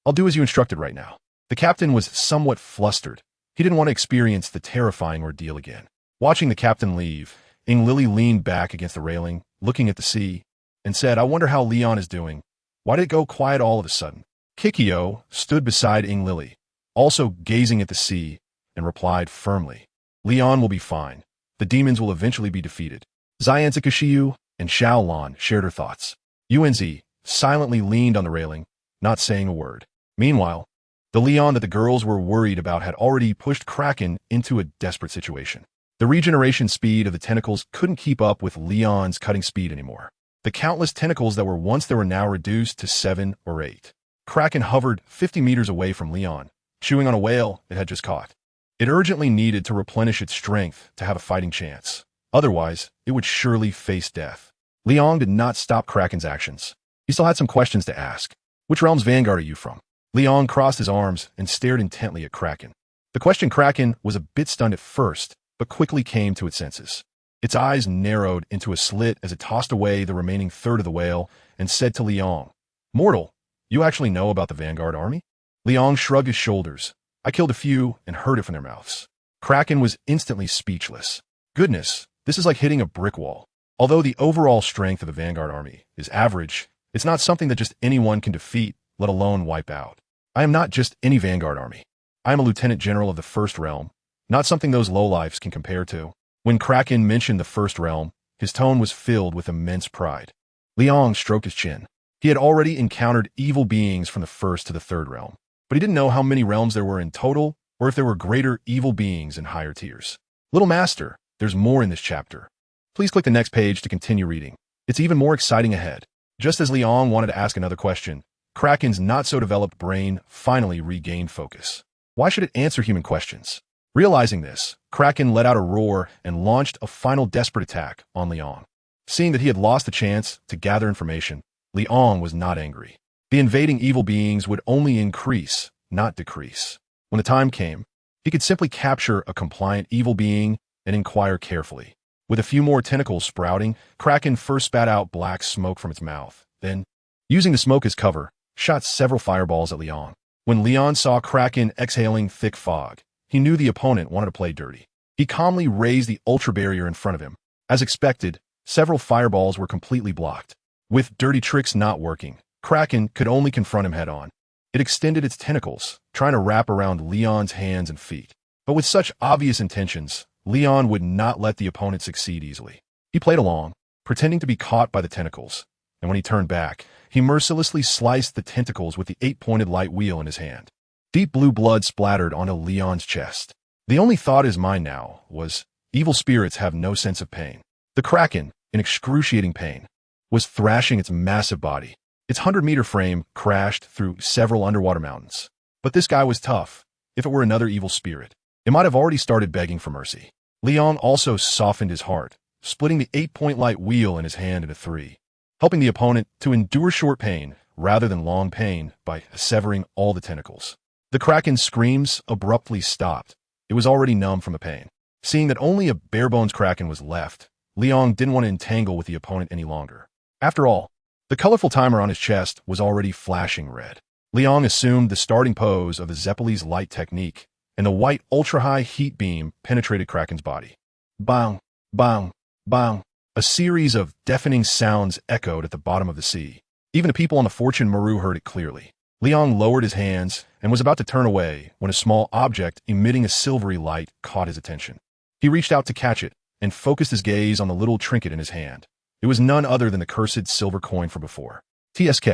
I'll do as you instructed right now." The captain was somewhat flustered. He didn't want to experience the terrifying ordeal again. Watching the captain leave, Ying Lily leaned back against the railing, looking at the sea, and said, "I wonder how Leon is doing. Why did it go quiet all of a sudden?" Kikyo stood beside Ying Lily, also gazing at the sea, and replied firmly, "Leon will be fine. The demons will eventually be defeated." Xianzika Shiyu and Xiaolan shared her thoughts. Yuanzi silently leaned on the railing, not saying a word. Meanwhile, the Leon that the girls were worried about had already pushed Kraken into a desperate situation. The regeneration speed of the tentacles couldn't keep up with Leon's cutting speed anymore. The countless tentacles that were once there were now reduced to 7 or 8. Kraken hovered 50 meters away from Leon, chewing on a whale it had just caught. It urgently needed to replenish its strength to have a fighting chance. Otherwise, it would surely face death. Leon did not stop Kraken's actions. He still had some questions to ask. "Which realm's vanguard are you from?" Leon crossed his arms and stared intently at Kraken. The questioned Kraken was a bit stunned at first, but quickly came to its senses. Its eyes narrowed into a slit as it tossed away the remaining third of the whale and said to Leon, "Mortal, you actually know about the Vanguard army?" Leon shrugged his shoulders. "I killed a few and heard it from their mouths." Kraken was instantly speechless. Goodness, this is like hitting a brick wall. Although the overall strength of the Vanguard army is average, it's not something that just anyone can defeat, let alone wipe out. I am not just any Vanguard army. I am a lieutenant general of the First Realm, not something those lowlifes can compare to. When Kraken mentioned the First Realm, his tone was filled with immense pride. Leon stroked his chin. He had already encountered evil beings from the First to the Third Realm, but he didn't know how many realms there were in total, or if there were greater evil beings in higher tiers. Little Master, there's more in this chapter. Please click the next page to continue reading. It's even more exciting ahead. Just as Leon wanted to ask another question, Kraken's not-so-developed brain finally regained focus. Why should it answer human questions? Realizing this, Kraken let out a roar and launched a final desperate attack on Leon. Seeing that he had lost the chance to gather information, Leon was not angry. The invading evil beings would only increase, not decrease. When the time came, he could simply capture a compliant evil being and inquire carefully. With a few more tentacles sprouting, Kraken first spat out black smoke from its mouth, then, using the smoke as cover, shot several fireballs at Leon. When Leon saw Kraken exhaling thick fog, he knew the opponent wanted to play dirty. He calmly raised the ultra barrier in front of him. As expected, several fireballs were completely blocked. With dirty tricks not working, Kraken could only confront him head-on. It extended its tentacles, trying to wrap around Leon's hands and feet. But with such obvious intentions, Leon would not let the opponent succeed easily. He played along, pretending to be caught by the tentacles, and when he turned back, he mercilessly sliced the tentacles with the 8-pointed light wheel in his hand. Deep blue blood splattered onto Leon's chest. The only thought in his mind now was, evil spirits have no sense of pain. The Kraken, in excruciating pain, was thrashing its massive body. Its 100-meter frame crashed through several underwater mountains. But this guy was tough. If it were another evil spirit, it might have already started begging for mercy. Leon also softened his heart, splitting the 8-point light wheel in his hand into 3, helping the opponent to endure short pain rather than long pain by severing all the tentacles. The Kraken's screams abruptly stopped. It was already numb from the pain. Seeing that only a bare-bones Kraken was left, Leon didn't want to entangle with the opponent any longer. After all, the colorful timer on his chest was already flashing red. Leon assumed the starting pose of the Zeppeli's light technique, and the white ultra-high heat beam penetrated Kraken's body. Bang, bang, bang. A series of deafening sounds echoed at the bottom of the sea. Even the people on the Fortune Maru heard it clearly. Leon lowered his hands and was about to turn away when a small object emitting a silvery light caught his attention. He reached out to catch it and focused his gaze on the little trinket in his hand. It was none other than the cursed silver coin from before. TSK.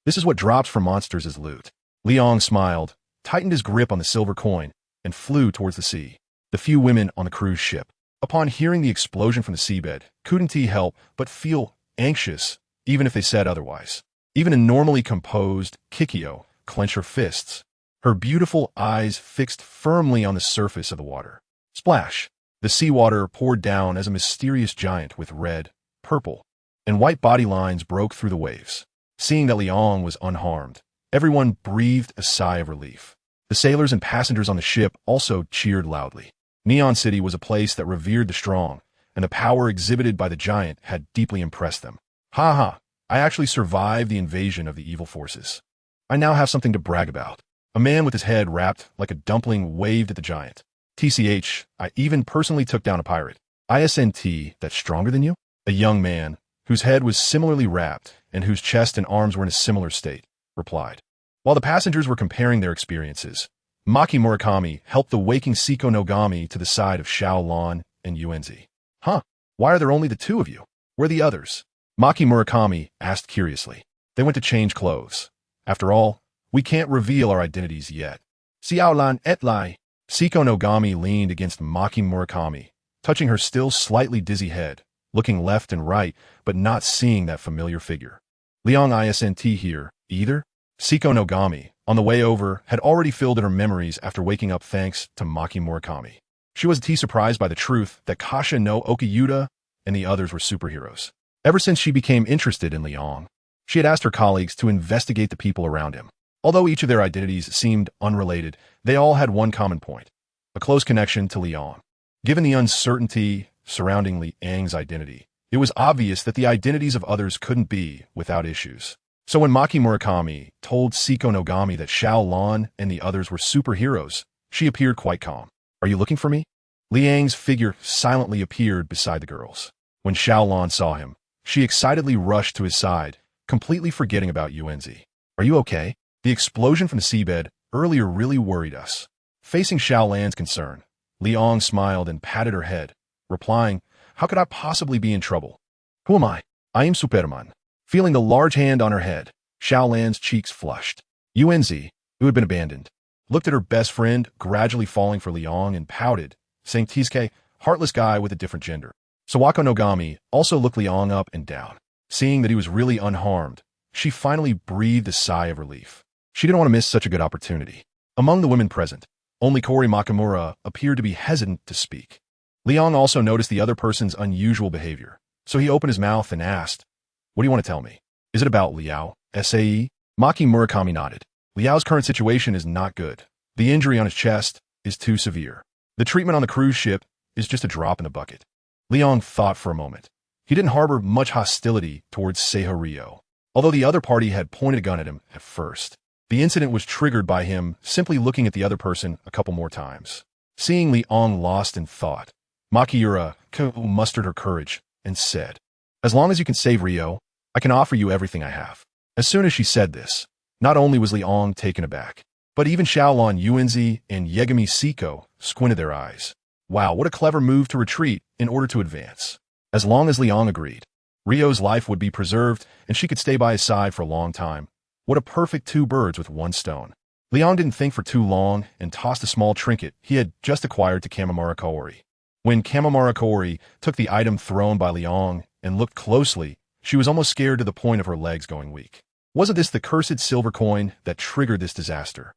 This is what drops from monsters as loot. Leon smiled, tightened his grip on the silver coin, and flew towards the sea. The few women on the cruise ship, upon hearing the explosion from the seabed, couldn't help but feel anxious, even if they said otherwise. Even a normally composed Kikyo clenched her fists, her beautiful eyes fixed firmly on the surface of the water. Splash! The seawater poured down as a mysterious giant with red, purple, and white body lines broke through the waves. Seeing that Leon was unharmed, everyone breathed a sigh of relief. The sailors and passengers on the ship also cheered loudly. Neon City was a place that revered the strong, and the power exhibited by the giant had deeply impressed them. Ha ha, I actually survived the invasion of the evil forces. I now have something to brag about. A man with his head wrapped like a dumpling waved at the giant. TCH, I even personally took down a pirate. ISNT, that's stronger than you? A young man, whose head was similarly wrapped and whose chest and arms were in a similar state, replied. While the passengers were comparing their experiences, Maki Murakami helped the waking Seiko Nogami to the side of Xiao Lan and Yuenzi. Huh, why are there only the two of you? Where are the others? Maki Murakami asked curiously. They went to change clothes. After all, we can't reveal our identities yet. Xiao Lan et Lai. Seiko Nogami leaned against Maki Murakami, touching her still slightly dizzy head, looking left and right, but not seeing that familiar figure. Leon ISNT here, either? Seiko Nogami, on the way over, had already filled in her memories after waking up thanks to Maki Murakami. She was surprised by the truth that Kasha no Okiyuta and the others were superheroes. Ever since she became interested in Leon, she had asked her colleagues to investigate the people around him. Although each of their identities seemed unrelated, they all had one common point, a close connection to Leon. Given the uncertainty surrounding Liang's identity, it was obvious that the identities of others couldn't be without issues. So when Maki Murakami told Seiko Nogami that Xiao Lan and the others were superheroes, she appeared quite calm. Are you looking for me? Liang's figure silently appeared beside the girls. When Xiao Lan saw him, she excitedly rushed to his side, completely forgetting about Yuenzi. Are you okay? The explosion from the seabed earlier really worried us. Facing Xiao Lan's concern, Liang smiled and patted her head, replying, how could I possibly be in trouble? Who am I? I am Superman. Feeling the large hand on her head, Xiao Lan's cheeks flushed. Yuenzi, who had been abandoned, looked at her best friend gradually falling for Liang and pouted, saying Tisuke, heartless guy with a different gender. Sawako Nogami also looked Liang up and down. Seeing that he was really unharmed, she finally breathed a sigh of relief. She didn't want to miss such a good opportunity. Among the women present, only Kori Makamura appeared to be hesitant to speak. Liang also noticed the other person's unusual behavior, so he opened his mouth and asked, what do you want to tell me? Is it about Liao, SAE? Maki Murakami nodded. Liao's current situation is not good. The injury on his chest is too severe. The treatment on the cruise ship is just a drop in the bucket. Liang thought for a moment. He didn't harbor much hostility towards Seiho Ryo, although the other party had pointed a gun at him at first. The incident was triggered by him simply looking at the other person a couple more times. Seeing Liang lost in thought, Makiura mustered her courage and said, as long as you can save Ryo, I can offer you everything I have. As soon as she said this, not only was Liang taken aback, but even Xiaolon Yuanzi and Yegami Siko squinted their eyes. Wow, what a clever move to retreat in order to advance. As long as Liang agreed, Rio's life would be preserved and she could stay by his side for a long time. What a perfect two birds with one stone. Liang didn't think for too long and tossed a small trinket he had just acquired to Kamimura Kaori. When Kamimura Kaori took the item thrown by Liang and looked closely, she was almost scared to the point of her legs going weak. Wasn't this the cursed silver coin that triggered this disaster?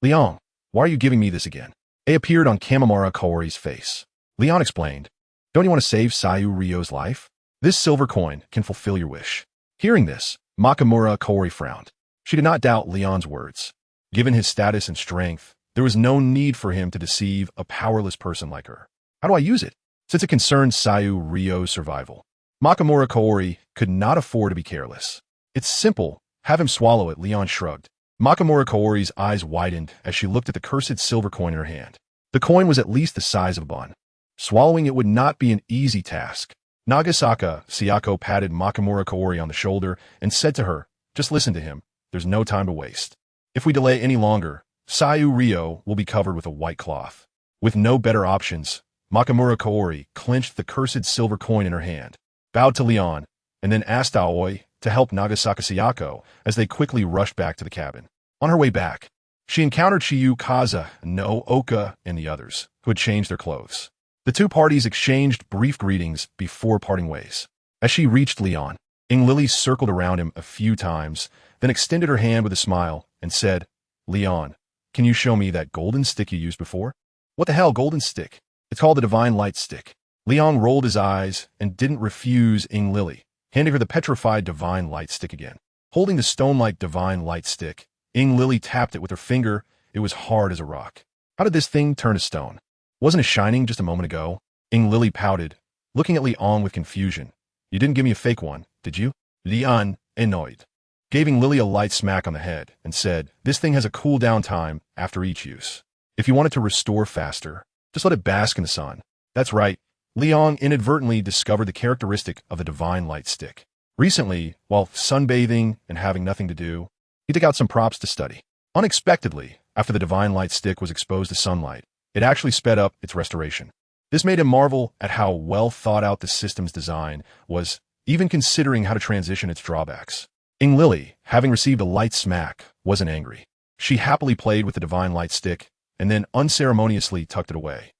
Liang, why are you giving me this again? It appeared on Kamimura Kaori's face. Liang explained, don't you want to save Sayu Ryo's life? This silver coin can fulfill your wish. Hearing this, Makamura Kaori frowned. She did not doubt Liang's words. Given his status and strength, there was no need for him to deceive a powerless person like her. How do I use it? Since it concerned Sayu Ryo's survival. Makamura Kaori could not afford to be careless. It's simple. Have him swallow it, Liang shrugged. Makamura Kaori's eyes widened as she looked at the cursed silver coin in her hand. The coin was at least the size of a bun. Swallowing it would not be an easy task. Nagasaka Sayako patted Makamura Kaori on the shoulder and said to her, just listen to him. There's no time to waste. If we delay any longer, Sayu Ryo will be covered with a white cloth. With no better options, Makamura Kaori clenched the cursed silver coin in her hand, bowed to Liang, and then asked Aoi to help Nagasaka Sayako as they quickly rushed back to the cabin. On her way back, she encountered Shiyu Kaza, No Oka, and the others, who had changed their clothes. The two parties exchanged brief greetings before parting ways. As she reached Liang, Lily circled around him a few times, then extended her hand with a smile and said, Liang, can you show me that golden stick you used before? What the hell, golden stick? It's called the Divine Light Stick. Liang rolled his eyes and didn't refuse Lily, handing her the petrified Divine Light Stick again. Holding the stone-like Divine Light Stick, Lily tapped it with her finger. It was hard as a rock. How did this thing turn to stone? Wasn't it shining just a moment ago? Lily pouted, looking at Liang with confusion. You didn't give me a fake one, did you? Liang, annoyed, gave Lily a light smack on the head and said, this thing has a cool-down time after each use. If you want it to restore faster, just let it bask in the sun. That's right. Liang inadvertently discovered the characteristic of the Divine Light Stick. Recently, while sunbathing and having nothing to do, he took out some props to study. Unexpectedly, after the Divine Light Stick was exposed to sunlight, it actually sped up its restoration. This made him marvel at how well thought out the system's design was, even considering how to transition its drawbacks. Lily, having received a light smack, wasn't angry. She happily played with the Divine Light Stick and then unceremoniously tucked it away.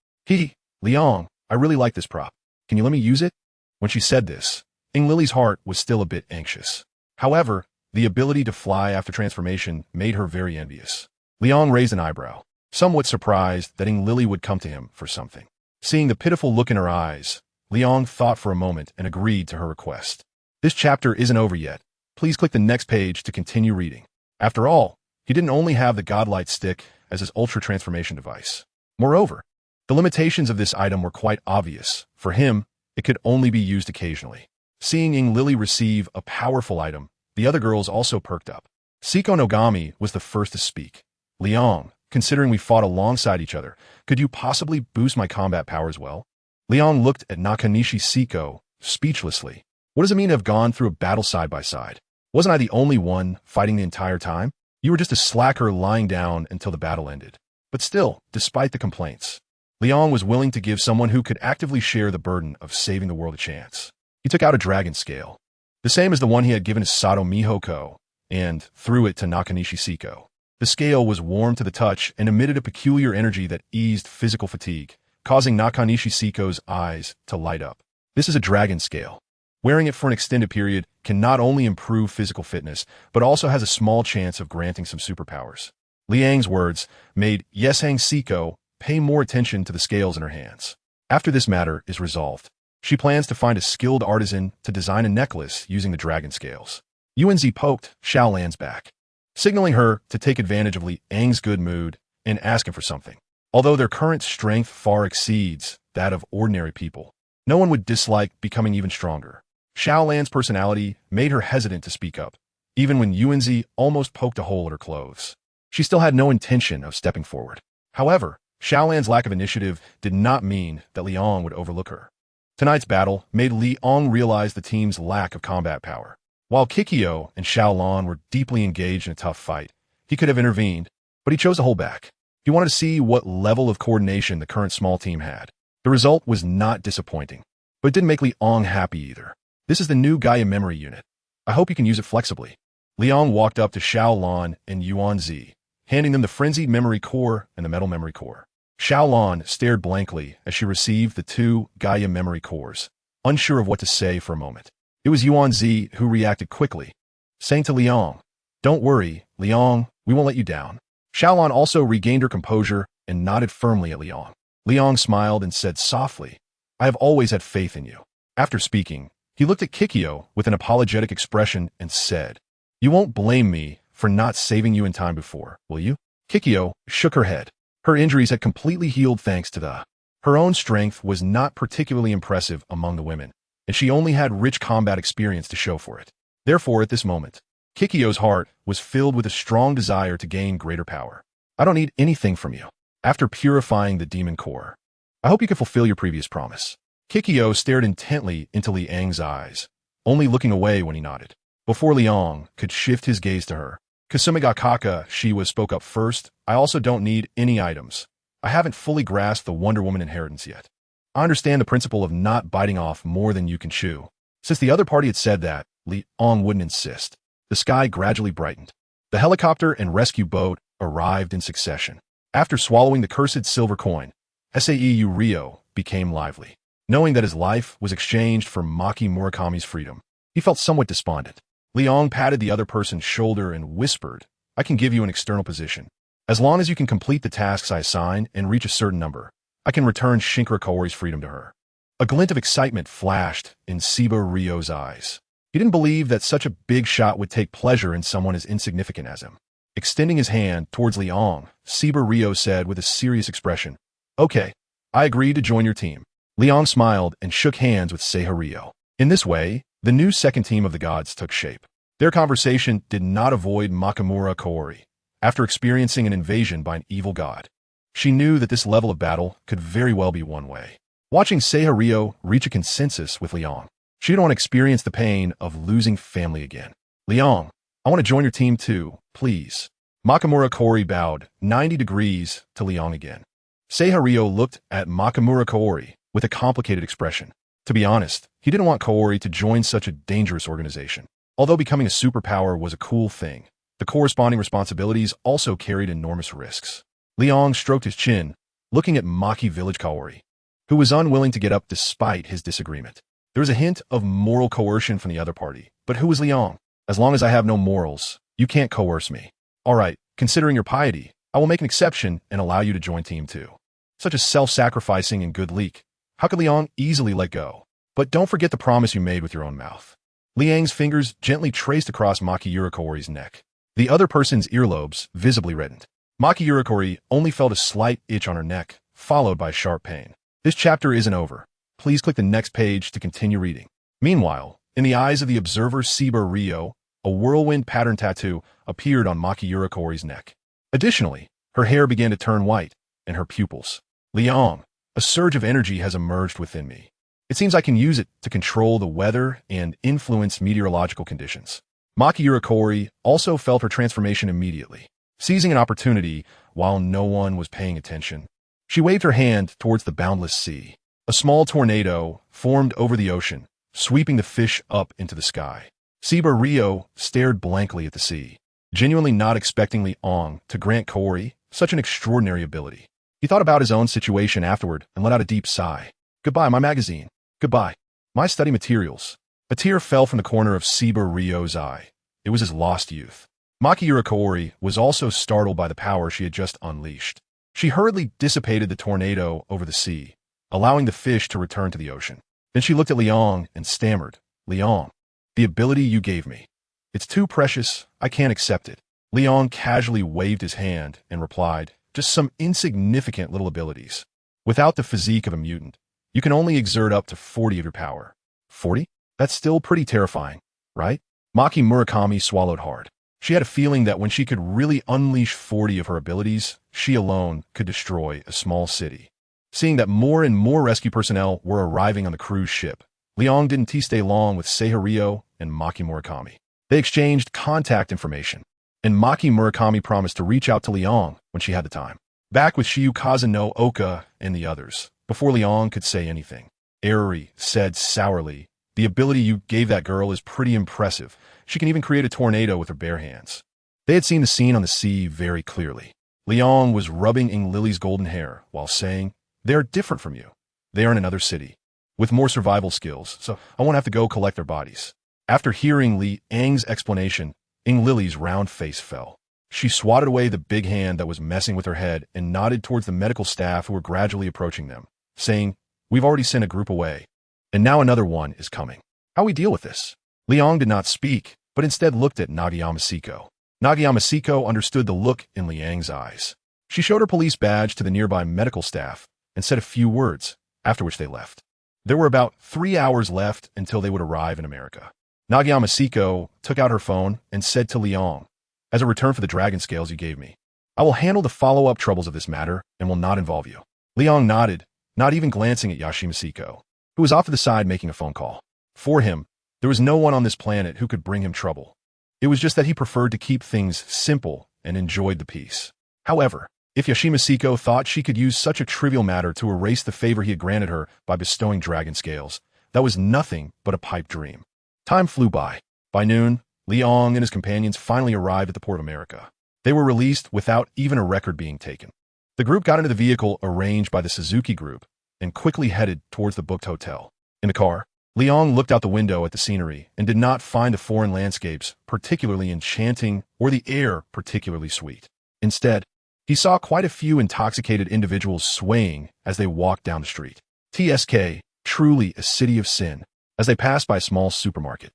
Liang, I really like this prop. Can you let me use it? When she said this, Lily's heart was still a bit anxious. However, the ability to fly after transformation made her very envious. Liang raised an eyebrow, somewhat surprised that Lily would come to him for something. Seeing the pitiful look in her eyes, Liang thought for a moment and agreed to her request. This chapter isn't over yet. Please click the next page to continue reading. After all, he didn't only have the Godlight Stick as his ultra transformation device. Moreover, the limitations of this item were quite obvious. For him, it could only be used occasionally. Seeing Lily receive a powerful item, the other girls also perked up. Siko Nogami was the first to speak. Liang, considering we fought alongside each other, could you possibly boost my combat power as well? Liang looked at Nakanishi Siko, speechlessly. What does it mean to have gone through a battle side by side? Wasn't I the only one fighting the entire time? You were just a slacker lying down until the battle ended. But still, despite the complaints, Liang was willing to give someone who could actively share the burden of saving the world a chance. He took out a dragon scale, the same as the one he had given to Sato Mihoko, and threw it to Nakanishi Siko. The scale was warm to the touch and emitted a peculiar energy that eased physical fatigue, causing Nakanishi Siko's eyes to light up. This is a dragon scale. Wearing it for an extended period can not only improve physical fitness, but also has a small chance of granting some superpowers. Liang's words made Yeshang Siko pay more attention to the scales in her hands. After this matter is resolved, she plans to find a skilled artisan to design a necklace using the dragon scales. Yuanzi poked Xiaolan's back, signaling her to take advantage of Liang's good mood and ask him for something. Although their current strength far exceeds that of ordinary people, no one would dislike becoming even stronger. Xiaolan's personality made her hesitant to speak up, even when Yuanzi almost poked a hole in her clothes. She still had no intention of stepping forward. However, Xiaolan's lack of initiative did not mean that Liang would overlook her. Tonight's battle made Liang realize the team's lack of combat power. While Kikyo and Xiaolon were deeply engaged in a tough fight, he could have intervened, but he chose to hold back. He wanted to see what level of coordination the current small team had. The result was not disappointing, but it didn't make Liang happy either. This is the new Gaia memory unit. I hope you can use it flexibly. Liang walked up to Xiaolon and Yuanzi, handing them the frenzied memory core and the metal memory core. Xiaolon stared blankly as she received the two Gaia memory cores, unsure of what to say for a moment. It was Yuanzi who reacted quickly, saying to Liang, "Don't worry, Liang, we won't let you down." Xiaolon also regained her composure and nodded firmly at Liang. Liang smiled and said softly, "I have always had faith in you." After speaking, he looked at Kikyo with an apologetic expression and said, "You won't blame me for not saving you in time before, will you?" Kikyo shook her head. Her injuries had completely healed thanks to her own strength was not particularly impressive among the women, and she only had rich combat experience to show for it. Therefore, at this moment, Kikyo's heart was filled with a strong desire to gain greater power. "I don't need anything from you. After purifying the demon core, I hope you can fulfill your previous promise." Kikyo stared intently into Liang's eyes, only looking away when he nodded. Before Liang could shift his gaze to her, Kasumigakaka Shiwa spoke up first. "I also don't need any items. I haven't fully grasped the Wonder Woman inheritance yet. I understand the principle of not biting off more than you can chew." Since the other party had said that, Liang wouldn't insist. The sky gradually brightened. The helicopter and rescue boat arrived in succession. After swallowing the cursed silver coin, Saeu Ryo became lively. Knowing that his life was exchanged for Maki Murakami's freedom, he felt somewhat despondent. Liang patted the other person's shoulder and whispered, "I can give you an external position. As long as you can complete the tasks I assign and reach a certain number, I can return Shinkara Kaori's freedom to her." A glint of excitement flashed in Seba Ryo's eyes. He didn't believe that such a big shot would take pleasure in someone as insignificant as him. Extending his hand towards Liang, Seba Ryo said with a serious expression, "Okay, I agree to join your team." Liang smiled and shook hands with Seiha Ryo. In this way, the new second team of the gods took shape. Their conversation did not avoid Makamura Kaori. After experiencing an invasion by an evil god, she knew that this level of battle could very well be one way. Watching Seiha Ryo reach a consensus with Liang, she didn't want to experience the pain of losing family again. "Liang, I want to join your team too, please." Makamura Kaori bowed 90 degrees to Liang again. Seiha Ryo looked at Makamura Kaori with a complicated expression. To be honest, he didn't want Kaori to join such a dangerous organization. Although becoming a superpower was a cool thing, the corresponding responsibilities also carried enormous risks. Liang stroked his chin, looking at Maki Village Kaori, who was unwilling to get up despite his disagreement. There was a hint of moral coercion from the other party, but who was Liang? "As long as I have no morals, you can't coerce me." "All right, considering your piety, I will make an exception and allow you to join Team 2. Such a self-sacrificing and good leak. How could Liang easily let go? But don't forget the promise you made with your own mouth." Liang's fingers gently traced across Maki Yurikori's neck. The other person's earlobes visibly reddened. Maki Yurikori only felt a slight itch on her neck, followed by sharp pain. This chapter isn't over. Please click the next page to continue reading. Meanwhile, in the eyes of the observer Seba Ryo, a whirlwind pattern tattoo appeared on Maki Yurikori's neck. Additionally, her hair began to turn white, and her pupils. "Liang, a surge of energy has emerged within me. It seems I can use it to control the weather and influence meteorological conditions." Maki Yurikori also felt her transformation immediately. Seizing an opportunity while no one was paying attention, she waved her hand towards the boundless sea. A small tornado formed over the ocean, sweeping the fish up into the sky. Seba Ryo stared blankly at the sea, genuinely not expecting Liang to grant Kaori such an extraordinary ability. He thought about his own situation afterward and let out a deep sigh. "Goodbye, my magazine. Goodbye, my study materials." A tear fell from the corner of Seba Ryo's eye. It was his lost youth. Maki Yurikori was also startled by the power she had just unleashed. She hurriedly dissipated the tornado over the sea, allowing the fish to return to the ocean. Then she looked at Liang and stammered, "Liang, the ability you gave me. It's too precious, I can't accept it." Liang casually waved his hand and replied, "Just some insignificant little abilities. Without the physique of a mutant, you can only exert up to 40 of your power." 40? That's still pretty terrifying, right? Maki Murakami swallowed hard. She had a feeling that when she could really unleash 40 of her abilities, she alone could destroy a small city. Seeing that more and more rescue personnel were arriving on the cruise ship, Liang didn't stay long with Seiha Ryo and Maki Murakami. They exchanged contact information, and Maki Murakami promised to reach out to Liang when she had the time. Back with Shiyukaze no Oka and the others, before Liang could say anything, Eriri said sourly, "The ability you gave that girl is pretty impressive. She can even create a tornado with her bare hands." They had seen the scene on the sea very clearly. Liang was rubbing Ing Lily's golden hair while saying, "They are different from you. They are in another city, with more survival skills, so I won't have to go collect their bodies." After hearing Li Ang's explanation, Ing Lily's round face fell. She swatted away the big hand that was messing with her head and nodded towards the medical staff who were gradually approaching them, saying, "We've already sent a group away, and now another one is coming. How we deal with this?" Liang did not speak, but instead looked at Nagayama Siko. Nagayama Siko understood the look in Liang's eyes. She showed her police badge to the nearby medical staff and said a few words, after which they left. There were about 3 hours left until they would arrive in America. Nagayama Siko took out her phone and said to Liang, "As a return for the dragon scales you gave me, I will handle the follow-up troubles of this matter and will not involve you." Liang nodded, not even glancing at Yashima Siko, who was off to the side making a phone call. For him, there was no one on this planet who could bring him trouble. It was just that he preferred to keep things simple and enjoyed the peace. However, if Yashima Siko thought she could use such a trivial matter to erase the favor he had granted her by bestowing dragon scales, that was nothing but a pipe dream. Time flew by. By noon, Liang and his companions finally arrived at the Port of America. They were released without even a record being taken. The group got into the vehicle arranged by the Suzuki group and quickly headed towards the booked hotel. In the car, Liang looked out the window at the scenery and did not find the foreign landscapes particularly enchanting or the air particularly sweet. Instead, he saw quite a few intoxicated individuals swaying as they walked down the street. TSK, truly a city of sin, as they passed by a small supermarket.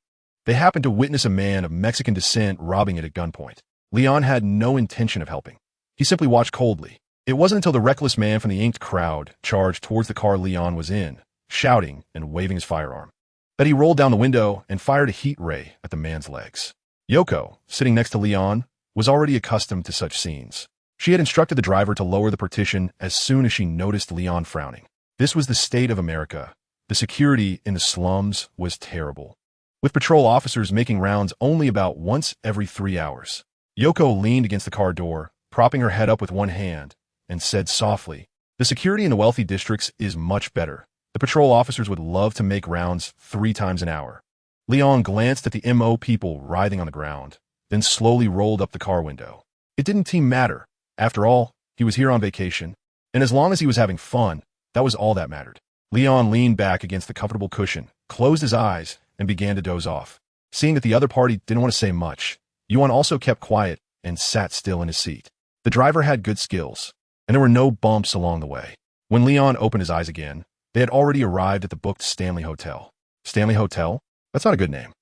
They happened to witness a man of Mexican descent robbing it at gunpoint. Leon had no intention of helping. He simply watched coldly. It wasn't until the reckless man from the inked crowd charged towards the car Leon was in, shouting and waving his firearm, that he rolled down the window and fired a heat ray at the man's legs. Yoko, sitting next to Leon, was already accustomed to such scenes. She had instructed the driver to lower the partition as soon as she noticed Leon frowning. This was the state of America. The security in the slums was terrible, with patrol officers making rounds only about once every 3 hours. Yoko leaned against the car door, propping her head up with one hand, and said softly, "The security in the wealthy districts is much better. The patrol officers would love to make rounds 3 times an hour." Leon glanced at the MO people writhing on the ground, then slowly rolled up the car window. It didn't seem matter. After all, he was here on vacation, and as long as he was having fun, that was all that mattered. Leon leaned back against the comfortable cushion, closed his eyes, and began to doze off. Seeing that the other party didn't want to say much, Yuan also kept quiet and sat still in his seat. The driver had good skills, and there were no bumps along the way. When Leon opened his eyes again, they had already arrived at the booked Stanley Hotel. Stanley Hotel? That's not a good name.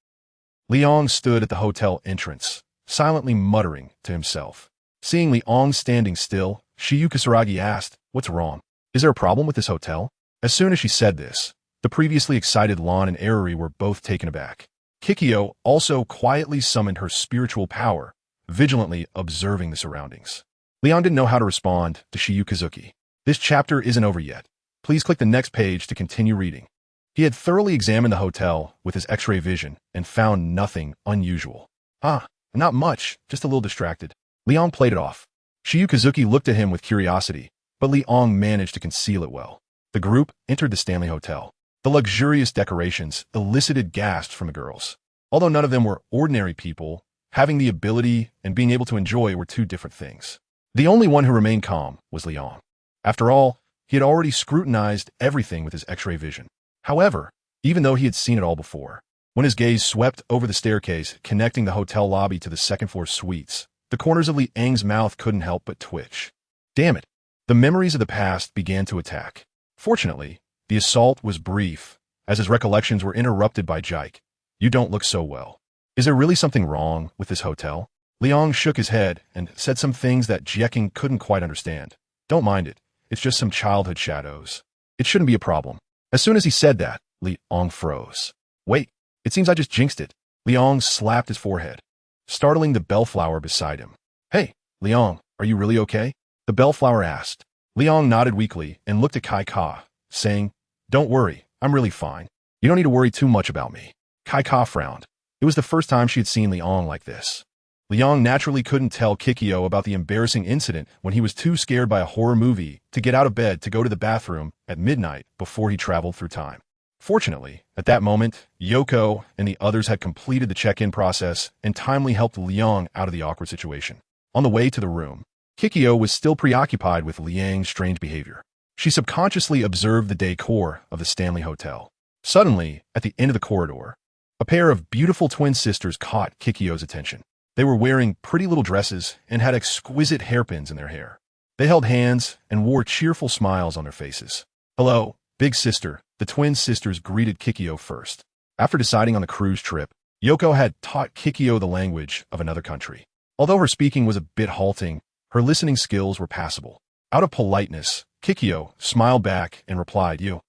Leon stood at the hotel entrance, silently muttering to himself. Seeing Leon standing still, Shiyu Kasaragi asked, "What's wrong? Is there a problem with this hotel?" As soon as she said this, the previously excited Lon and Eriri were both taken aback. Kikyo also quietly summoned her spiritual power, vigilantly observing the surroundings. Leon didn't know how to respond to Shiyu Kazuki. This chapter isn't over yet. Please click the next page to continue reading. He had thoroughly examined the hotel with his X-ray vision and found nothing unusual. Not much, just a little distracted. Leon played it off. Shiyu Kazuki looked at him with curiosity, but Leon managed to conceal it well. The group entered the Stanley Hotel. The luxurious decorations elicited gasps from the girls. Although none of them were ordinary people, having the ability and being able to enjoy were two different things. The only one who remained calm was Leon. After all, he had already scrutinized everything with his X-ray vision. However, even though he had seen it all before, when his gaze swept over the staircase connecting the hotel lobby to the second-floor suites, the corners of Li Ang's mouth couldn't help but twitch. Damn it! The memories of the past began to attack. Fortunately, the assault was brief, as his recollections were interrupted by Jike. "You don't look so well. Is there really something wrong with this hotel?" Leon shook his head and said some things that Jieking couldn't quite understand. "Don't mind it. It's just some childhood shadows. It shouldn't be a problem." As soon as he said that, Leong froze. "Wait, it seems I just jinxed it." Leong slapped his forehead, startling the bellflower beside him. "Hey, Leong, are you really okay?" the bellflower asked. Leong nodded weakly and looked at Kai Ka, saying, "Don't worry, I'm really fine. You don't need to worry too much about me." Kai Ka frowned. It was the first time she had seen Liang like this. Liang naturally couldn't tell Kikyo about the embarrassing incident when he was too scared by a horror movie to get out of bed to go to the bathroom at midnight before he traveled through time. Fortunately, at that moment, Yoko and the others had completed the check-in process and timely helped Liang out of the awkward situation. On the way to the room, Kikyo was still preoccupied with Liang's strange behavior. She subconsciously observed the decor of the Stanley Hotel. Suddenly, at the end of the corridor, a pair of beautiful twin sisters caught Kikyo's attention. They were wearing pretty little dresses and had exquisite hairpins in their hair. They held hands and wore cheerful smiles on their faces. "Hello, big sister," the twin sisters greeted Kikyo first. After deciding on the cruise trip, Yoko had taught Kikyo the language of another country. Although her speaking was a bit halting, her listening skills were passable. Out of politeness, Kikyo smiled back and replied, "You.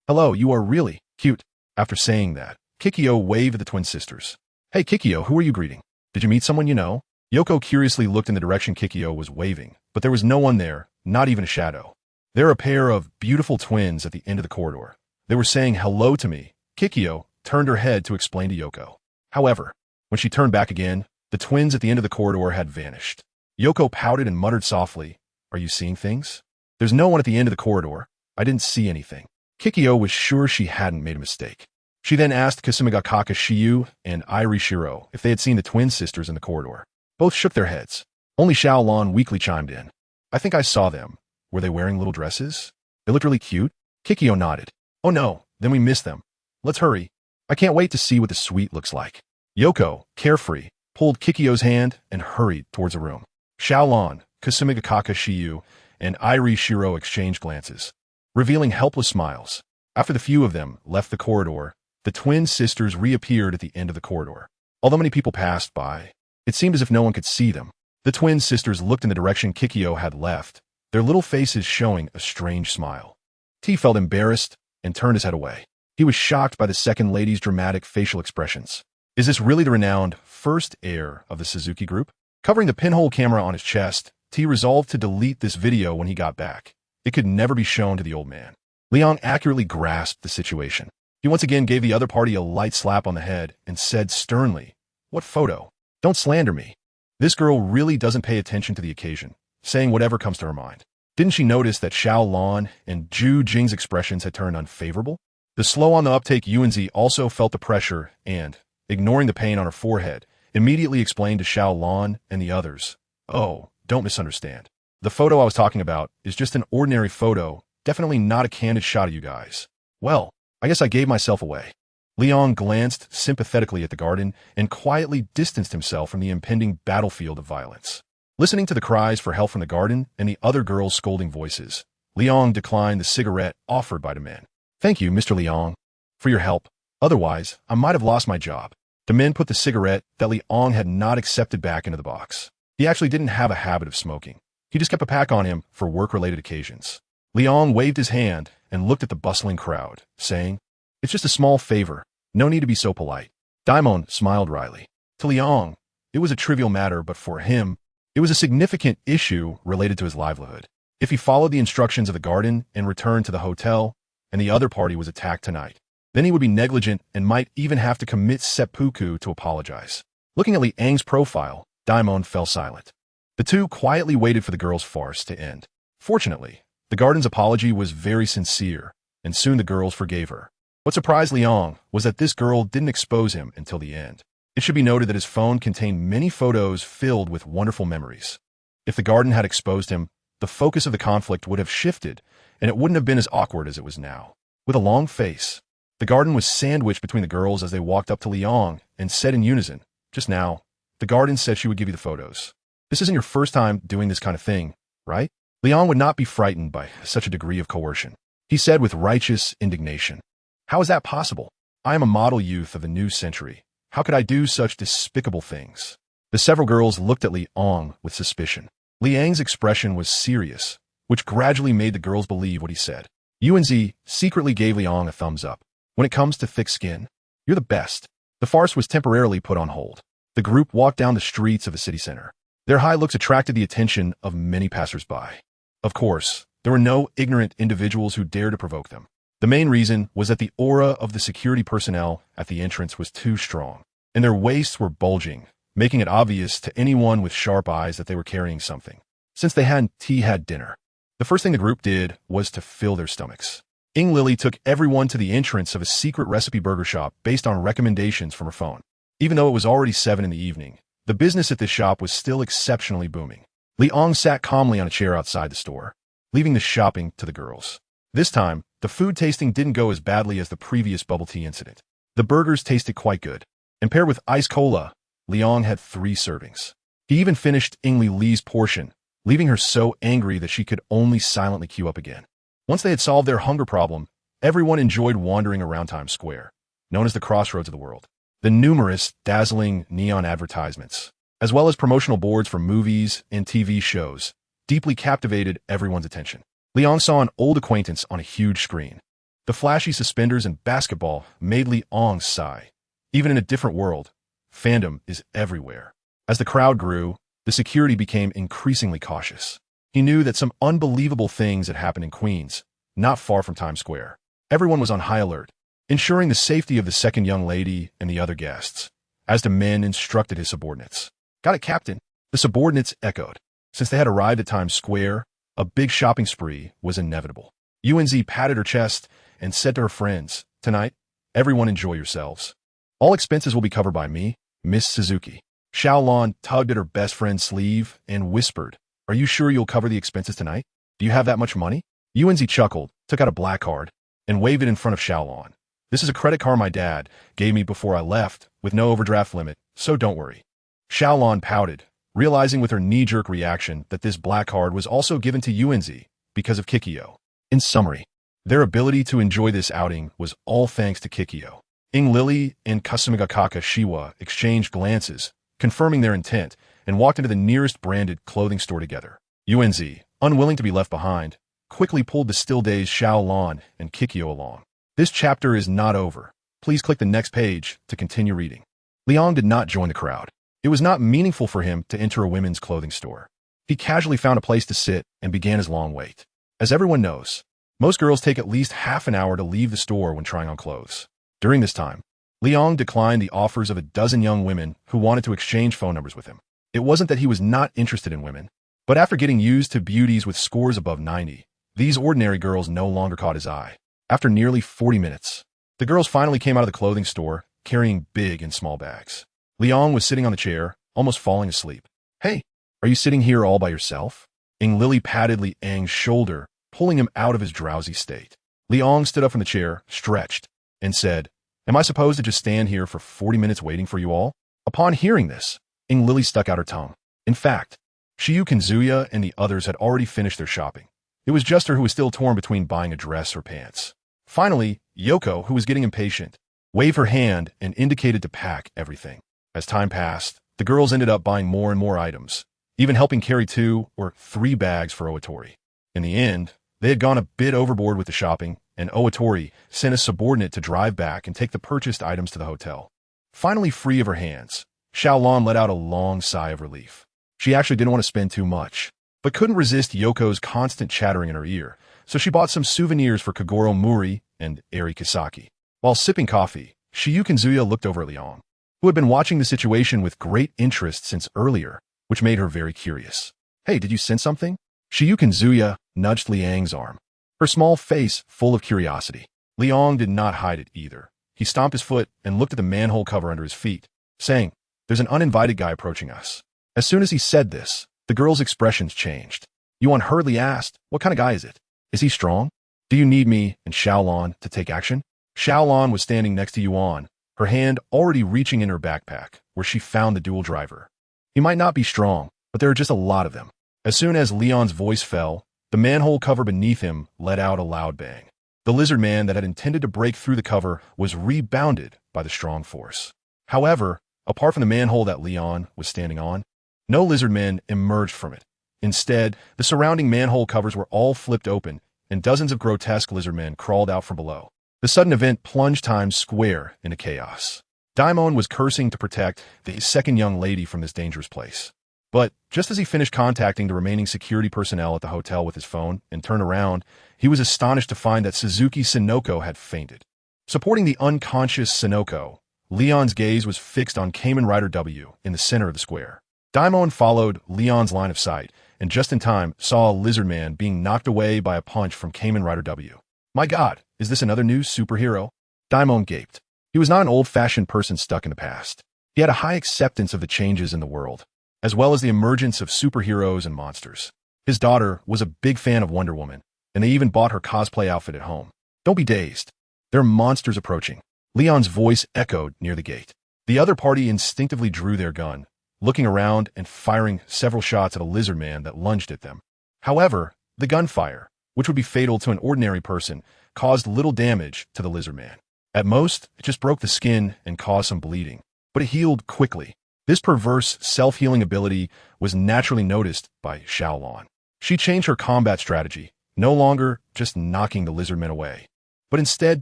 Hello, you are really cute." After saying that, Kikyo waved at the twin sisters. "Hey Kikyo, who are you greeting? Did you meet someone you know?" Yoko curiously looked in the direction Kikyo was waving, but there was no one there, not even a shadow. There were a pair of beautiful twins at the end of the corridor. They were saying hello to me. Kikyo turned her head to explain to Yoko. However, when she turned back again, the twins at the end of the corridor had vanished. Yoko pouted and muttered softly, "Are you seeing things?" "There's no one at the end of the corridor. I didn't see anything." Kikyo was sure she hadn't made a mistake. She then asked Kasumigakaka Shiyu and Irie Shiro if they had seen the twin sisters in the corridor. Both shook their heads. Only Xiaolon weakly chimed in. "I think I saw them. Were they wearing little dresses? They looked really cute." Kikyo nodded. "Oh no, then we missed them. Let's hurry. I can't wait to see what the suite looks like." Yoko, carefree, pulled Kikyo's hand and hurried towards the room. Xiaolon, Kasumigakaka Shiyu, and Irie Shiro exchanged glances, revealing helpless smiles. After the few of them left the corridor, the twin sisters reappeared at the end of the corridor. Although many people passed by, it seemed as if no one could see them. The twin sisters looked in the direction Kikyo had left, their little faces showing a strange smile. T felt embarrassed and turned his head away. He was shocked by the second lady's dramatic facial expressions. Is this really the renowned first heir of the Suzuki Group? Covering the pinhole camera on his chest, T resolved to delete this video when he got back. It could never be shown to the old man. Liang accurately grasped the situation. He once again gave the other party a light slap on the head and said sternly, "What photo? Don't slander me." This girl really doesn't pay attention to the occasion, saying whatever comes to her mind. Didn't she notice that Xiaolon and Zhu Jing's expressions had turned unfavorable? The slow on the uptake Yuanzi also felt the pressure and, ignoring the pain on her forehead, immediately explained to Xiaolon and the others, "Oh, don't misunderstand. The photo I was talking about is just an ordinary photo, definitely not a candid shot of you guys." "Well, I guess I gave myself away." Liang glanced sympathetically at the garden and quietly distanced himself from the impending battlefield of violence. Listening to the cries for help from the garden and the other girls' scolding voices, Liang declined the cigarette offered by the men. "Thank you, Mr. Liang, for your help. Otherwise, I might have lost my job." The men put the cigarette that Liang had not accepted back into the box. He actually didn't have a habit of smoking. He just kept a pack on him for work-related occasions. Liang waved his hand and looked at the bustling crowd, saying, "It's just a small favor. No need to be so polite." Daimon smiled wryly. To Liang, it was a trivial matter, but for him, it was a significant issue related to his livelihood. If he followed the instructions of the garden and returned to the hotel, and the other party was attacked tonight, then he would be negligent and might even have to commit seppuku to apologize. Looking at Liang's profile, Daimon fell silent. The two quietly waited for the girl's farce to end. Fortunately, the garden's apology was very sincere, and soon the girls forgave her. What surprised Liang was that this girl didn't expose him until the end. It should be noted that his phone contained many photos filled with wonderful memories. If the garden had exposed him, the focus of the conflict would have shifted, and it wouldn't have been as awkward as it was now. With a long face, the garden was sandwiched between the girls as they walked up to Liang and said in unison, "Just now, the garden said she would give you the photos. This isn't your first time doing this kind of thing, right?" Liang would not be frightened by such a degree of coercion. He said with righteous indignation, "How is that possible? I am a model youth of the new century. How could I do such despicable things?" The several girls looked at Liang with suspicion. Liang's expression was serious, which gradually made the girls believe what he said. Yuanzi secretly gave Liang a thumbs up. "When it comes to thick skin, you're the best." The farce was temporarily put on hold. The group walked down the streets of the city center. Their high looks attracted the attention of many passersby. Of course, there were no ignorant individuals who dared to provoke them. The main reason was that the aura of the security personnel at the entrance was too strong. and their waists were bulging, making it obvious to anyone with sharp eyes that they were carrying something. Since they hadn't had dinner, the first thing the group did was to fill their stomachs. Lily took everyone to the entrance of a secret recipe burger shop based on recommendations from her phone. Even though it was already 7 in the evening, the business at this shop was still exceptionally booming. Liang sat calmly on a chair outside the store, leaving the shopping to the girls. This time, the food tasting didn't go as badly as the previous bubble tea incident. The burgers tasted quite good, and paired with ice cola, Liang had 3 servings. He even finished Li's portion, leaving her so angry that she could only silently queue up again. Once they had solved their hunger problem, everyone enjoyed wandering around Times Square, known as the crossroads of the world. The numerous, dazzling neon advertisements, as well as promotional boards for movies and TV shows, deeply captivated everyone's attention. Liang saw an old acquaintance on a huge screen. The flashy suspenders and basketball made Liang sigh. Even in a different world, fandom is everywhere. As the crowd grew, the security became increasingly cautious. He knew that some unbelievable things had happened in Queens, not far from Times Square. Everyone was on high alert, ensuring the safety of the second young lady and the other guests, as the men instructed his subordinates. "Got it, Captain," the subordinates echoed. Since they had arrived at Times Square, a big shopping spree was inevitable. Yunzi patted her chest and said to her friends, "Tonight, everyone enjoy yourselves. All expenses will be covered by me, Miss Suzuki." Xiaolon tugged at her best friend's sleeve and whispered, "Are you sure you'll cover the expenses tonight? Do you have that much money?" Yunzi chuckled, took out a black card, and waved it in front of Xiaolon. "This is a credit card my dad gave me before I left, with no overdraft limit, so don't worry." Xiaolon pouted, realizing with her knee-jerk reaction that this black card was also given to Yunzi because of Kikyo. In summary, their ability to enjoy this outing was all thanks to Kikyo. Lily and Kasumigakaka Shiwa exchanged glances, confirming their intent, and walked into the nearest branded clothing store together. Yunzi, unwilling to be left behind, quickly pulled the still-dazed Xiaolon and Kikyo along. This chapter is not over. Please click the next page to continue reading. Liang did not join the crowd. It was not meaningful for him to enter a women's clothing store. He casually found a place to sit and began his long wait. As everyone knows, most girls take at least half an hour to leave the store when trying on clothes. During this time, Liang declined the offers of a dozen young women who wanted to exchange phone numbers with him. It wasn't that he was not interested in women, but after getting used to beauties with scores above 90, these ordinary girls no longer caught his eye. After nearly 40 minutes, the girls finally came out of the clothing store, carrying big and small bags. Liang was sitting on the chair, almost falling asleep. "Hey, are you sitting here all by yourself?" Lily patted Liang's shoulder, pulling him out of his drowsy state. Liang stood up from the chair, stretched, and said, "Am I supposed to just stand here for 40 minutes waiting for you all?" Upon hearing this, Lily stuck out her tongue. In fact, Shiyu Kanzuya and the others had already finished their shopping. It was just her who was still torn between buying a dress or pants. Finally, Yoko, who was getting impatient, waved her hand and indicated to pack everything. As time passed, the girls ended up buying more and more items, even helping carry 2 or 3 bags for Oatori. In the end, they had gone a bit overboard with the shopping, and Oatori sent a subordinate to drive back and take the purchased items to the hotel. Finally free of her hands, Xiaolon let out a long sigh of relief. She actually didn't want to spend too much, but couldn't resist Yoko's constant chattering in her ear, so she bought some souvenirs for Kagoro Muri and Eri Kisaki. While sipping coffee, Shiyu Kanzuya looked over at Liang, who had been watching the situation with great interest since earlier, which made her very curious. "Hey, did you sense something?" Shiyu Kanzuya nudged Liang's arm, her small face full of curiosity. Liang did not hide it either. He stomped his foot and looked at the manhole cover under his feet, saying, "There's an uninvited guy approaching us." As soon as he said this, the girl's expressions changed. Yuan hurriedly asked, "What kind of guy is it? Is he strong? Do you need me and Xiaolon to take action?" Xiaolon was standing next to Yuan, her hand already reaching in her backpack, where she found the dual driver. "He might not be strong, but there are just a lot of them." As soon as Leon's voice fell, the manhole cover beneath him let out a loud bang. The lizard man that had intended to break through the cover was rebounded by the strong force. However, apart from the manhole that Leon was standing on, no lizard men emerged from it. Instead, the surrounding manhole covers were all flipped open, and dozens of grotesque lizard men crawled out from below. The sudden event plunged Times Square into chaos. Daimon was cursing to protect the second young lady from this dangerous place. But just as he finished contacting the remaining security personnel at the hotel with his phone and turned around, he was astonished to find that Suzuki Sinoko had fainted. Supporting the unconscious Sinoko, Leon's gaze was fixed on Kamen Rider W in the center of the square. Daimon followed Leon's line of sight, and just in time saw a lizard man being knocked away by a punch from Kamen Rider W. My god, is this another new superhero? Daimon gaped. He was not an old-fashioned person stuck in the past. He had a high acceptance of the changes in the world, as well as the emergence of superheroes and monsters. His daughter was a big fan of Wonder Woman, and they even bought her cosplay outfit at home. Don't be dazed. There are monsters approaching. Leon's voice echoed near the gate. The other party instinctively drew their gun, looking around and firing several shots at a lizard man that lunged at them. However, the gunfire, which would be fatal to an ordinary person, caused little damage to the lizard man. At most, it just broke the skin and caused some bleeding, but it healed quickly. This perverse self-healing ability was naturally noticed by Xiaolon. She changed her combat strategy, no longer just knocking the lizard men away, but instead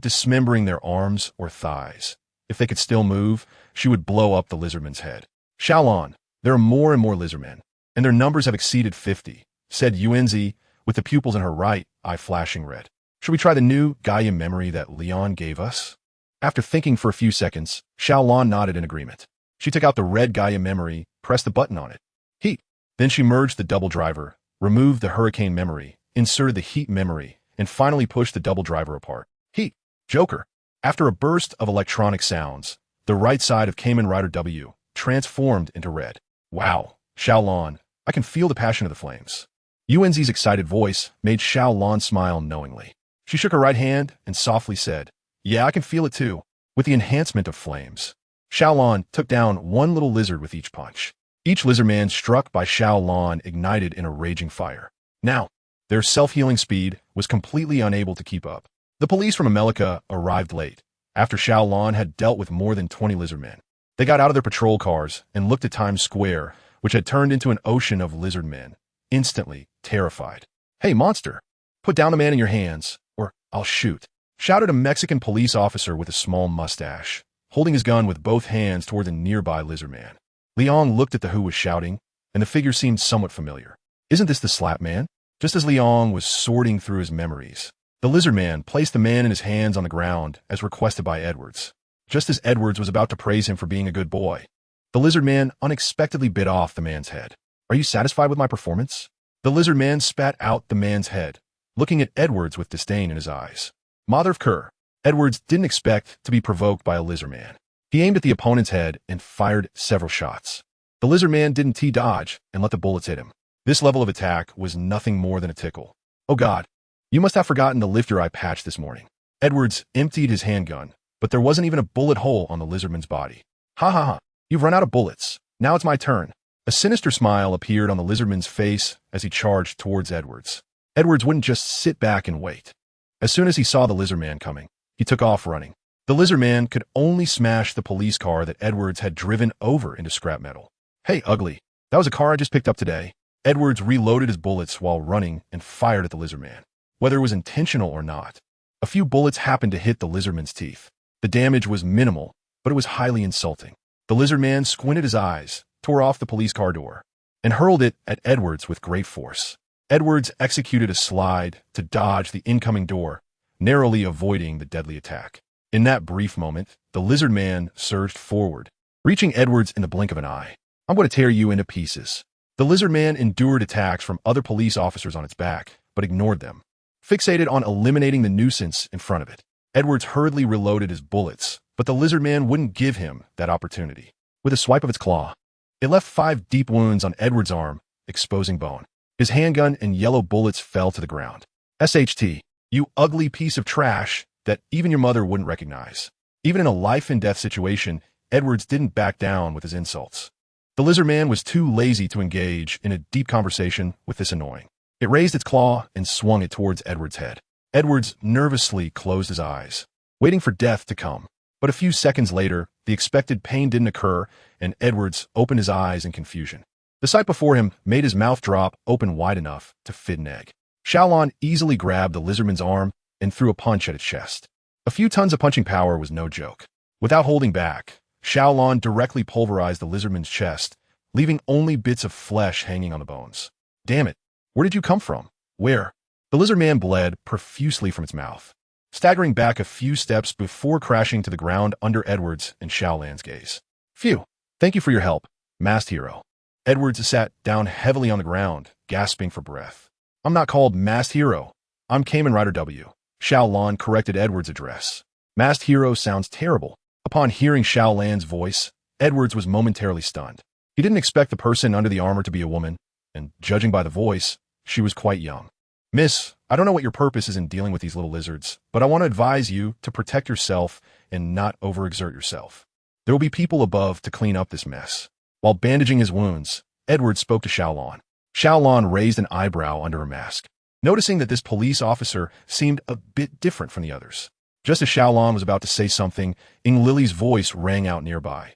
dismembering their arms or thighs. If they could still move, she would blow up the lizardman's head. Xiaolon, there are more and more lizardmen, and their numbers have exceeded 50, said Yuanzi, with the pupils in her right eye flashing red. Should we try the new Gaia memory that Leon gave us? After thinking for a few seconds, Xiaolon nodded in agreement. She took out the red Gaia memory, pressed the button on it. Heat. Then she merged the double driver, removed the hurricane memory, inserted the heat memory, and finally pushed the double driver apart. Heat. Joker. After a burst of electronic sounds, the right side of Kamen Rider W transformed into red. Wow, Xiaolon, I can feel the passion of the flames. Yuanzi's excited voice made Xiaolon smile knowingly. She shook her right hand and softly said, Yeah, I can feel it too, with the enhancement of flames. Xiaolon took down one little lizard with each punch. Each lizard man struck by Xiaolon ignited in a raging fire. Now, their self-healing speed was completely unable to keep up. The police from America arrived late, after Xiaolon had dealt with more than 20 lizard men. They got out of their patrol cars and looked at Times Square, which had turned into an ocean of lizard men, instantly terrified. Hey, monster, put down the man in your hands, or I'll shoot, shouted a Mexican police officer with a small mustache, holding his gun with both hands toward the nearby lizard man. Leon looked at the who was shouting, and the figure seemed somewhat familiar. Isn't this the Slap Man? Just as Leon was sorting through his memories, the lizard man placed the man in his hands on the ground as requested by Edwards. Just as Edwards was about to praise him for being a good boy, the lizard man unexpectedly bit off the man's head. Are you satisfied with my performance? The lizard man spat out the man's head, looking at Edwards with disdain in his eyes. Mother of Kerr, Edwards didn't expect to be provoked by a lizard man. He aimed at the opponent's head and fired several shots. The lizard man didn't T-dodge and let the bullets hit him. This level of attack was nothing more than a tickle. Oh God, you must have forgotten to lift your eye patch this morning. Edwards emptied his handgun, but there wasn't even a bullet hole on the lizardman's body. Ha ha ha, you've run out of bullets. Now it's my turn. A sinister smile appeared on the lizardman's face as he charged towards Edwards. Edwards wouldn't just sit back and wait. As soon as he saw the lizard man coming, he took off running. The lizard man could only smash the police car that Edwards had driven over into scrap metal. Hey, ugly, that was a car I just picked up today. Edwards reloaded his bullets while running and fired at the lizard man. Whether it was intentional or not, a few bullets happened to hit the lizardman's teeth. The damage was minimal, but it was highly insulting. The lizard man squinted his eyes, tore off the police car door, and hurled it at Edwards with great force. Edwards executed a slide to dodge the incoming door, narrowly avoiding the deadly attack. In that brief moment, the lizard man surged forward, reaching Edwards in the blink of an eye. I'm going to tear you into pieces. The lizard man endured attacks from other police officers on its back, but ignored them. Fixated on eliminating the nuisance in front of it, Edwards hurriedly reloaded his bullets, but the lizard man wouldn't give him that opportunity. With a swipe of its claw, it left 5 deep wounds on Edwards' arm, exposing bone. His handgun and yellow bullets fell to the ground. SHT, you ugly piece of trash that even your mother wouldn't recognize. Even in a life-and-death situation, Edwards didn't back down with his insults. The lizard man was too lazy to engage in a deep conversation with this annoying. It raised its claw and swung it towards Edwards' head. Edwards nervously closed his eyes, waiting for death to come. But a few seconds later, the expected pain didn't occur, and Edwards opened his eyes in confusion. The sight before him made his mouth drop open wide enough to fit an egg. Xiaolon easily grabbed the lizardman's arm and threw a punch at its chest. A few tons of punching power was no joke. Without holding back, Xiaolon directly pulverized the lizardman's chest, leaving only bits of flesh hanging on the bones. Damn it, where did you come from? Where? The lizard man bled profusely from its mouth. staggering back a few steps before crashing to the ground under Edwards and Xiaolan's gaze. Phew. Thank you for your help, masked hero. Edwards sat down heavily on the ground, gasping for breath. I'm not called masked hero. I'm Kamen Rider W. Xiaolan corrected Edwards' address. Masked hero sounds terrible. Upon hearing Xiaolan's voice, Edwards was momentarily stunned. He didn't expect the person under the armor to be a woman, and judging by the voice, she was quite young. Miss, I don't know what your purpose is in dealing with these little lizards, but I want to advise you to protect yourself and not overexert yourself. There will be people above to clean up this mess. While bandaging his wounds, Edward spoke to Xiaolan. Xiaolan raised an eyebrow under her mask, noticing that this police officer seemed a bit different from the others. Just as Xiaolan was about to say something, Ing Lily's voice rang out nearby.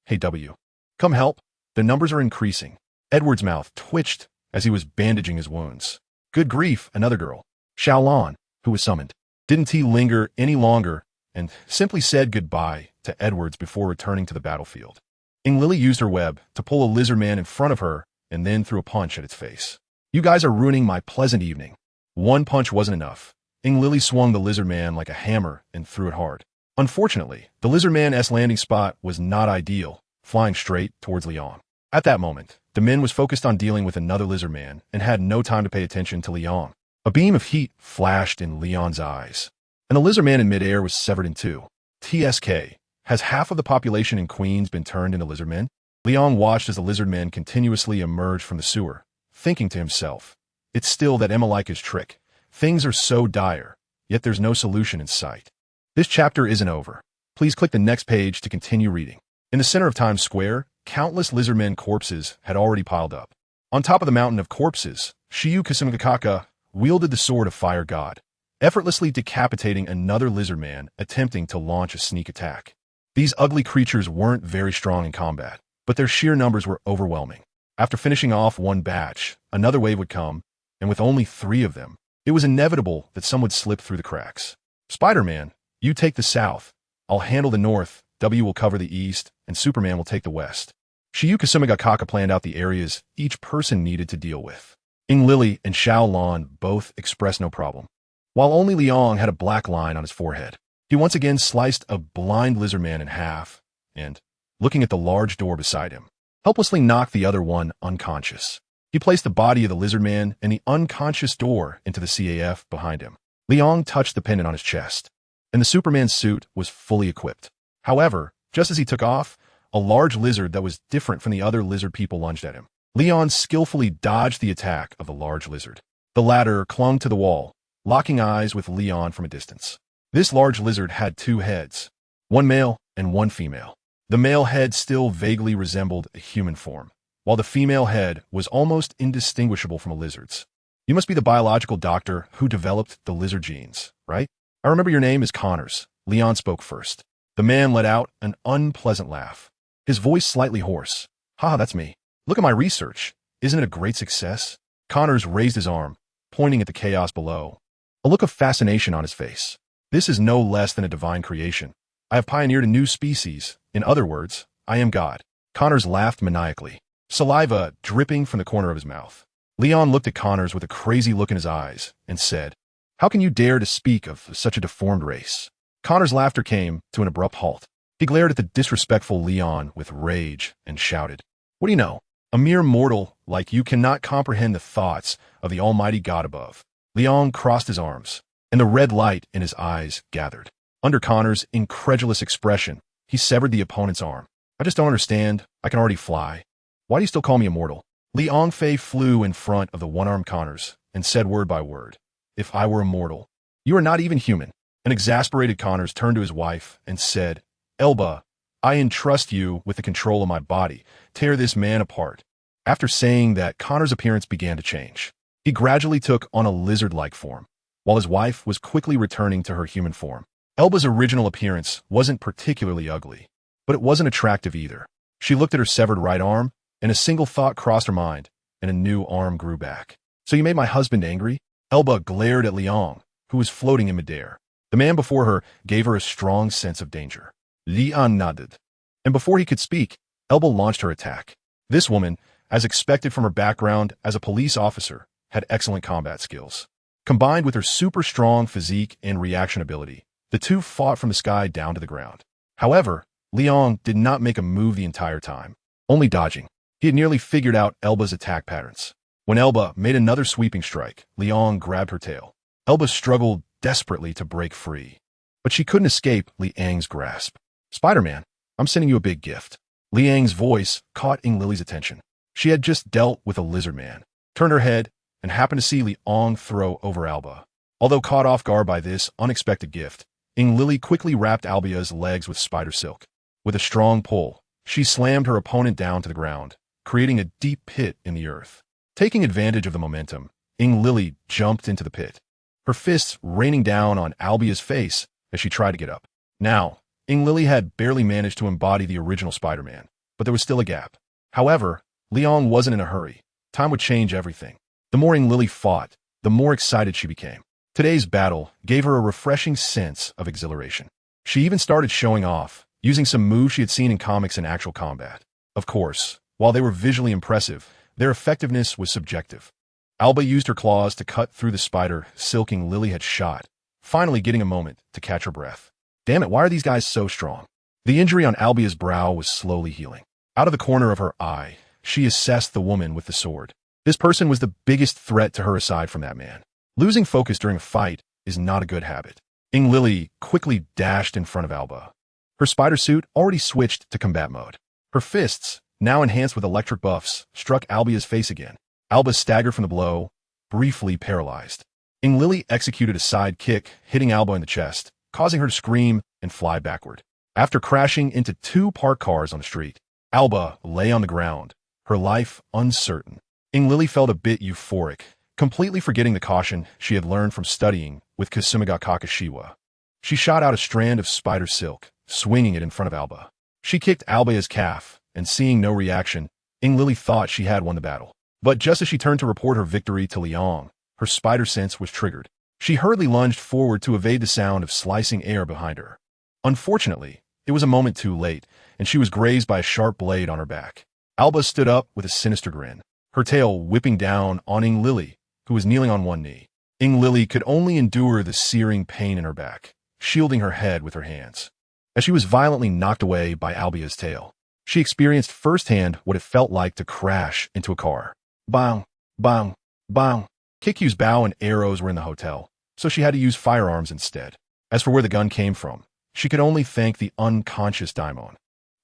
Hey W. Come help. The numbers are increasing. Edward's mouth twitched as he was bandaging his wounds. Good grief, another girl. Xiaolan, who was summoned, didn't he linger any longer and simply said goodbye to Edwards before returning to the battlefield. Ing Lily used her web to pull a lizard man in front of her and then threw a punch at its face. You guys are ruining my pleasant evening. One punch wasn't enough. Ing Lily swung the lizard man like a hammer and threw it hard. Unfortunately, the lizard man's landing spot was not ideal, flying straight towards Leon. At that moment, Demin was focused on dealing with another lizard man and had no time to pay attention to Leon. A beam of heat flashed in Leon's eyes, and the lizard man in midair was severed in two. TSK. Has half of the population in Queens been turned into lizard men? Leon watched as the lizard men continuously emerged from the sewer, thinking to himself, it's still that Emelika's trick. Things are so dire, yet there's no solution in sight. This chapter isn't over. Please click the next page to continue reading. In the center of Times Square, countless lizard men corpses had already piled up. On top of the mountain of corpses, Shiyu Kasumikaka wielded the sword of Fire God, effortlessly decapitating another lizard man attempting to launch a sneak attack. These ugly creatures weren't very strong in combat, but their sheer numbers were overwhelming. After finishing off one batch, another wave would come, and with only 3 of them, it was inevitable that some would slip through the cracks. Spider-Man, you take the south. I'll handle the north, W will cover the east, and Superman will take the west. Shiyu Kasumigakaka planned out the areas each person needed to deal with. Ing Lily and Xiaolan both expressed no problem, while only Liang had a black line on his forehead. He once again sliced a blind lizard man in half, and, looking at the large door beside him, helplessly knocked the other one unconscious. He placed the body of the lizard man and the unconscious door into the CAF behind him. Liang touched the pendant on his chest, and the Superman suit was fully equipped. However, just as he took off, a large lizard that was different from the other lizard people lunged at him. Leon skillfully dodged the attack of the large lizard. The latter clung to the wall, locking eyes with Leon from a distance. This large lizard had 2 heads, one male and one female. The male head still vaguely resembled a human form, while the female head was almost indistinguishable from a lizard's. You must be the biological doctor who developed the lizard genes, right? I remember your name is Connors. Leon spoke first. The man let out an unpleasant laugh, his voice slightly hoarse. Haha, that's me. Look at my research. Isn't it a great success? Connors raised his arm, pointing at the chaos below, a look of fascination on his face. This is no less than a divine creation. I have pioneered a new species. In other words, I am God. Connors laughed maniacally, saliva dripping from the corner of his mouth. Leon looked at Connors with a crazy look in his eyes and said, How can you dare to speak of such a deformed race? Connors' laughter came to an abrupt halt. He glared at the disrespectful Leon with rage and shouted, What do you know? A mere mortal like you cannot comprehend the thoughts of the almighty God above. Leon crossed his arms, and the red light in his eyes gathered. Under Connors' incredulous expression, he severed the opponent's arm. I just don't understand. I can already fly. Why do you still call me immortal? Li Fei flew in front of the one-armed Connors and said word by word, If I were immortal. You are not even human. An exasperated Connors turned to his wife and said, Elba, I entrust you with the control of my body. Tear this man apart. After saying that, Connors' appearance began to change. He gradually took on a lizard-like form, while his wife was quickly returning to her human form. Elba's original appearance wasn't particularly ugly, but it wasn't attractive either. She looked at her severed right arm, and a single thought crossed her mind, and a new arm grew back. So you made my husband angry? Elba glared at Liang, who was floating in midair. The man before her gave her a strong sense of danger. Liang nodded, and before he could speak, Elba launched her attack. This woman, as expected from her background as a police officer, had excellent combat skills. Combined with her super strong physique and reaction ability, the two fought from the sky down to the ground. However, Liang did not make a move the entire time, only dodging. He had nearly figured out Elba's attack patterns. When Elba made another sweeping strike, Liang grabbed her tail. Elba struggled desperately to break free, but she couldn't escape Liang's grasp. "Spider-Man, I'm sending you a big gift." Liang's voice caught Lily's attention. She had just dealt with a lizard man, turned her head, and happened to see Liang throw over Alba. Although caught off guard by this unexpected gift, Lily quickly wrapped Alba's legs with spider silk. With a strong pull, she slammed her opponent down to the ground, creating a deep pit in the earth. Taking advantage of the momentum, Lily jumped into the pit, her fists raining down on Alba's face as she tried to get up. Now, Lily had barely managed to embody the original Spider-Man, but there was still a gap. However, Liang wasn't in a hurry. Time would change everything. The more Lily fought, the more excited she became. Today's battle gave her a refreshing sense of exhilaration. She even started showing off, using some moves she had seen in comics and actual combat. Of course, while they were visually impressive, their effectiveness was subjective. Alba used her claws to cut through the spider silking Lily had shot, finally getting a moment to catch her breath. Damn it, why are these guys so strong? The injury on Alba's brow was slowly healing. Out of the corner of her eye, she assessed the woman with the sword. This person was the biggest threat to her aside from that man. Losing focus during a fight is not a good habit. Lily quickly dashed in front of Alba. Her spider suit already switched to combat mode. Her fists, now enhanced with electric buffs, struck Alba's face again. Alba staggered from the blow, briefly paralyzed. Lily executed a side kick, hitting Alba in the chest, causing her to scream and fly backward. After crashing into two parked cars on the street, Alba lay on the ground, her life uncertain. Lily felt a bit euphoric, completely forgetting the caution she had learned from studying with Kasumiga Kakashiwa. She shot out a strand of spider silk, swinging it in front of Alba. She kicked Alba's calf, and seeing no reaction, Lily thought she had won the battle. But just as she turned to report her victory to Liang, her spider sense was triggered. She hurriedly lunged forward to evade the sound of slicing air behind her. Unfortunately, it was a moment too late, and she was grazed by a sharp blade on her back. Alba stood up with a sinister grin, her tail whipping down on Lily, who was kneeling on one knee. Lily could only endure the searing pain in her back, shielding her head with her hands. As she was violently knocked away by Alba's tail, she experienced firsthand what it felt like to crash into a car. Bang, bang, bang. Kikyu's bow and arrows were in the hotel, so she had to use firearms instead. As for where the gun came from, she could only thank the unconscious Daimon.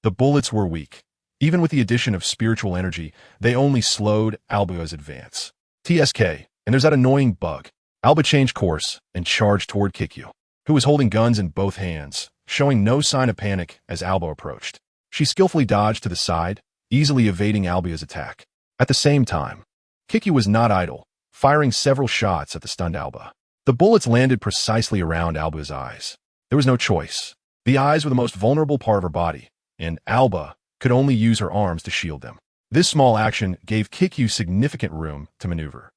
The bullets were weak. Even with the addition of spiritual energy, they only slowed Alba's advance. TSK, and there's that annoying bug. Alba changed course and charged toward Kikyu, who was holding guns in both hands, showing no sign of panic as Alba approached. She skillfully dodged to the side, easily evading Alba's attack. At the same time, Kikyu was not idle, firing several shots at the stunned Alba. The bullets landed precisely around Alba's eyes. There was no choice. The eyes were the most vulnerable part of her body, and Alba could only use her arms to shield them. This small action gave Kikyu significant room to maneuver.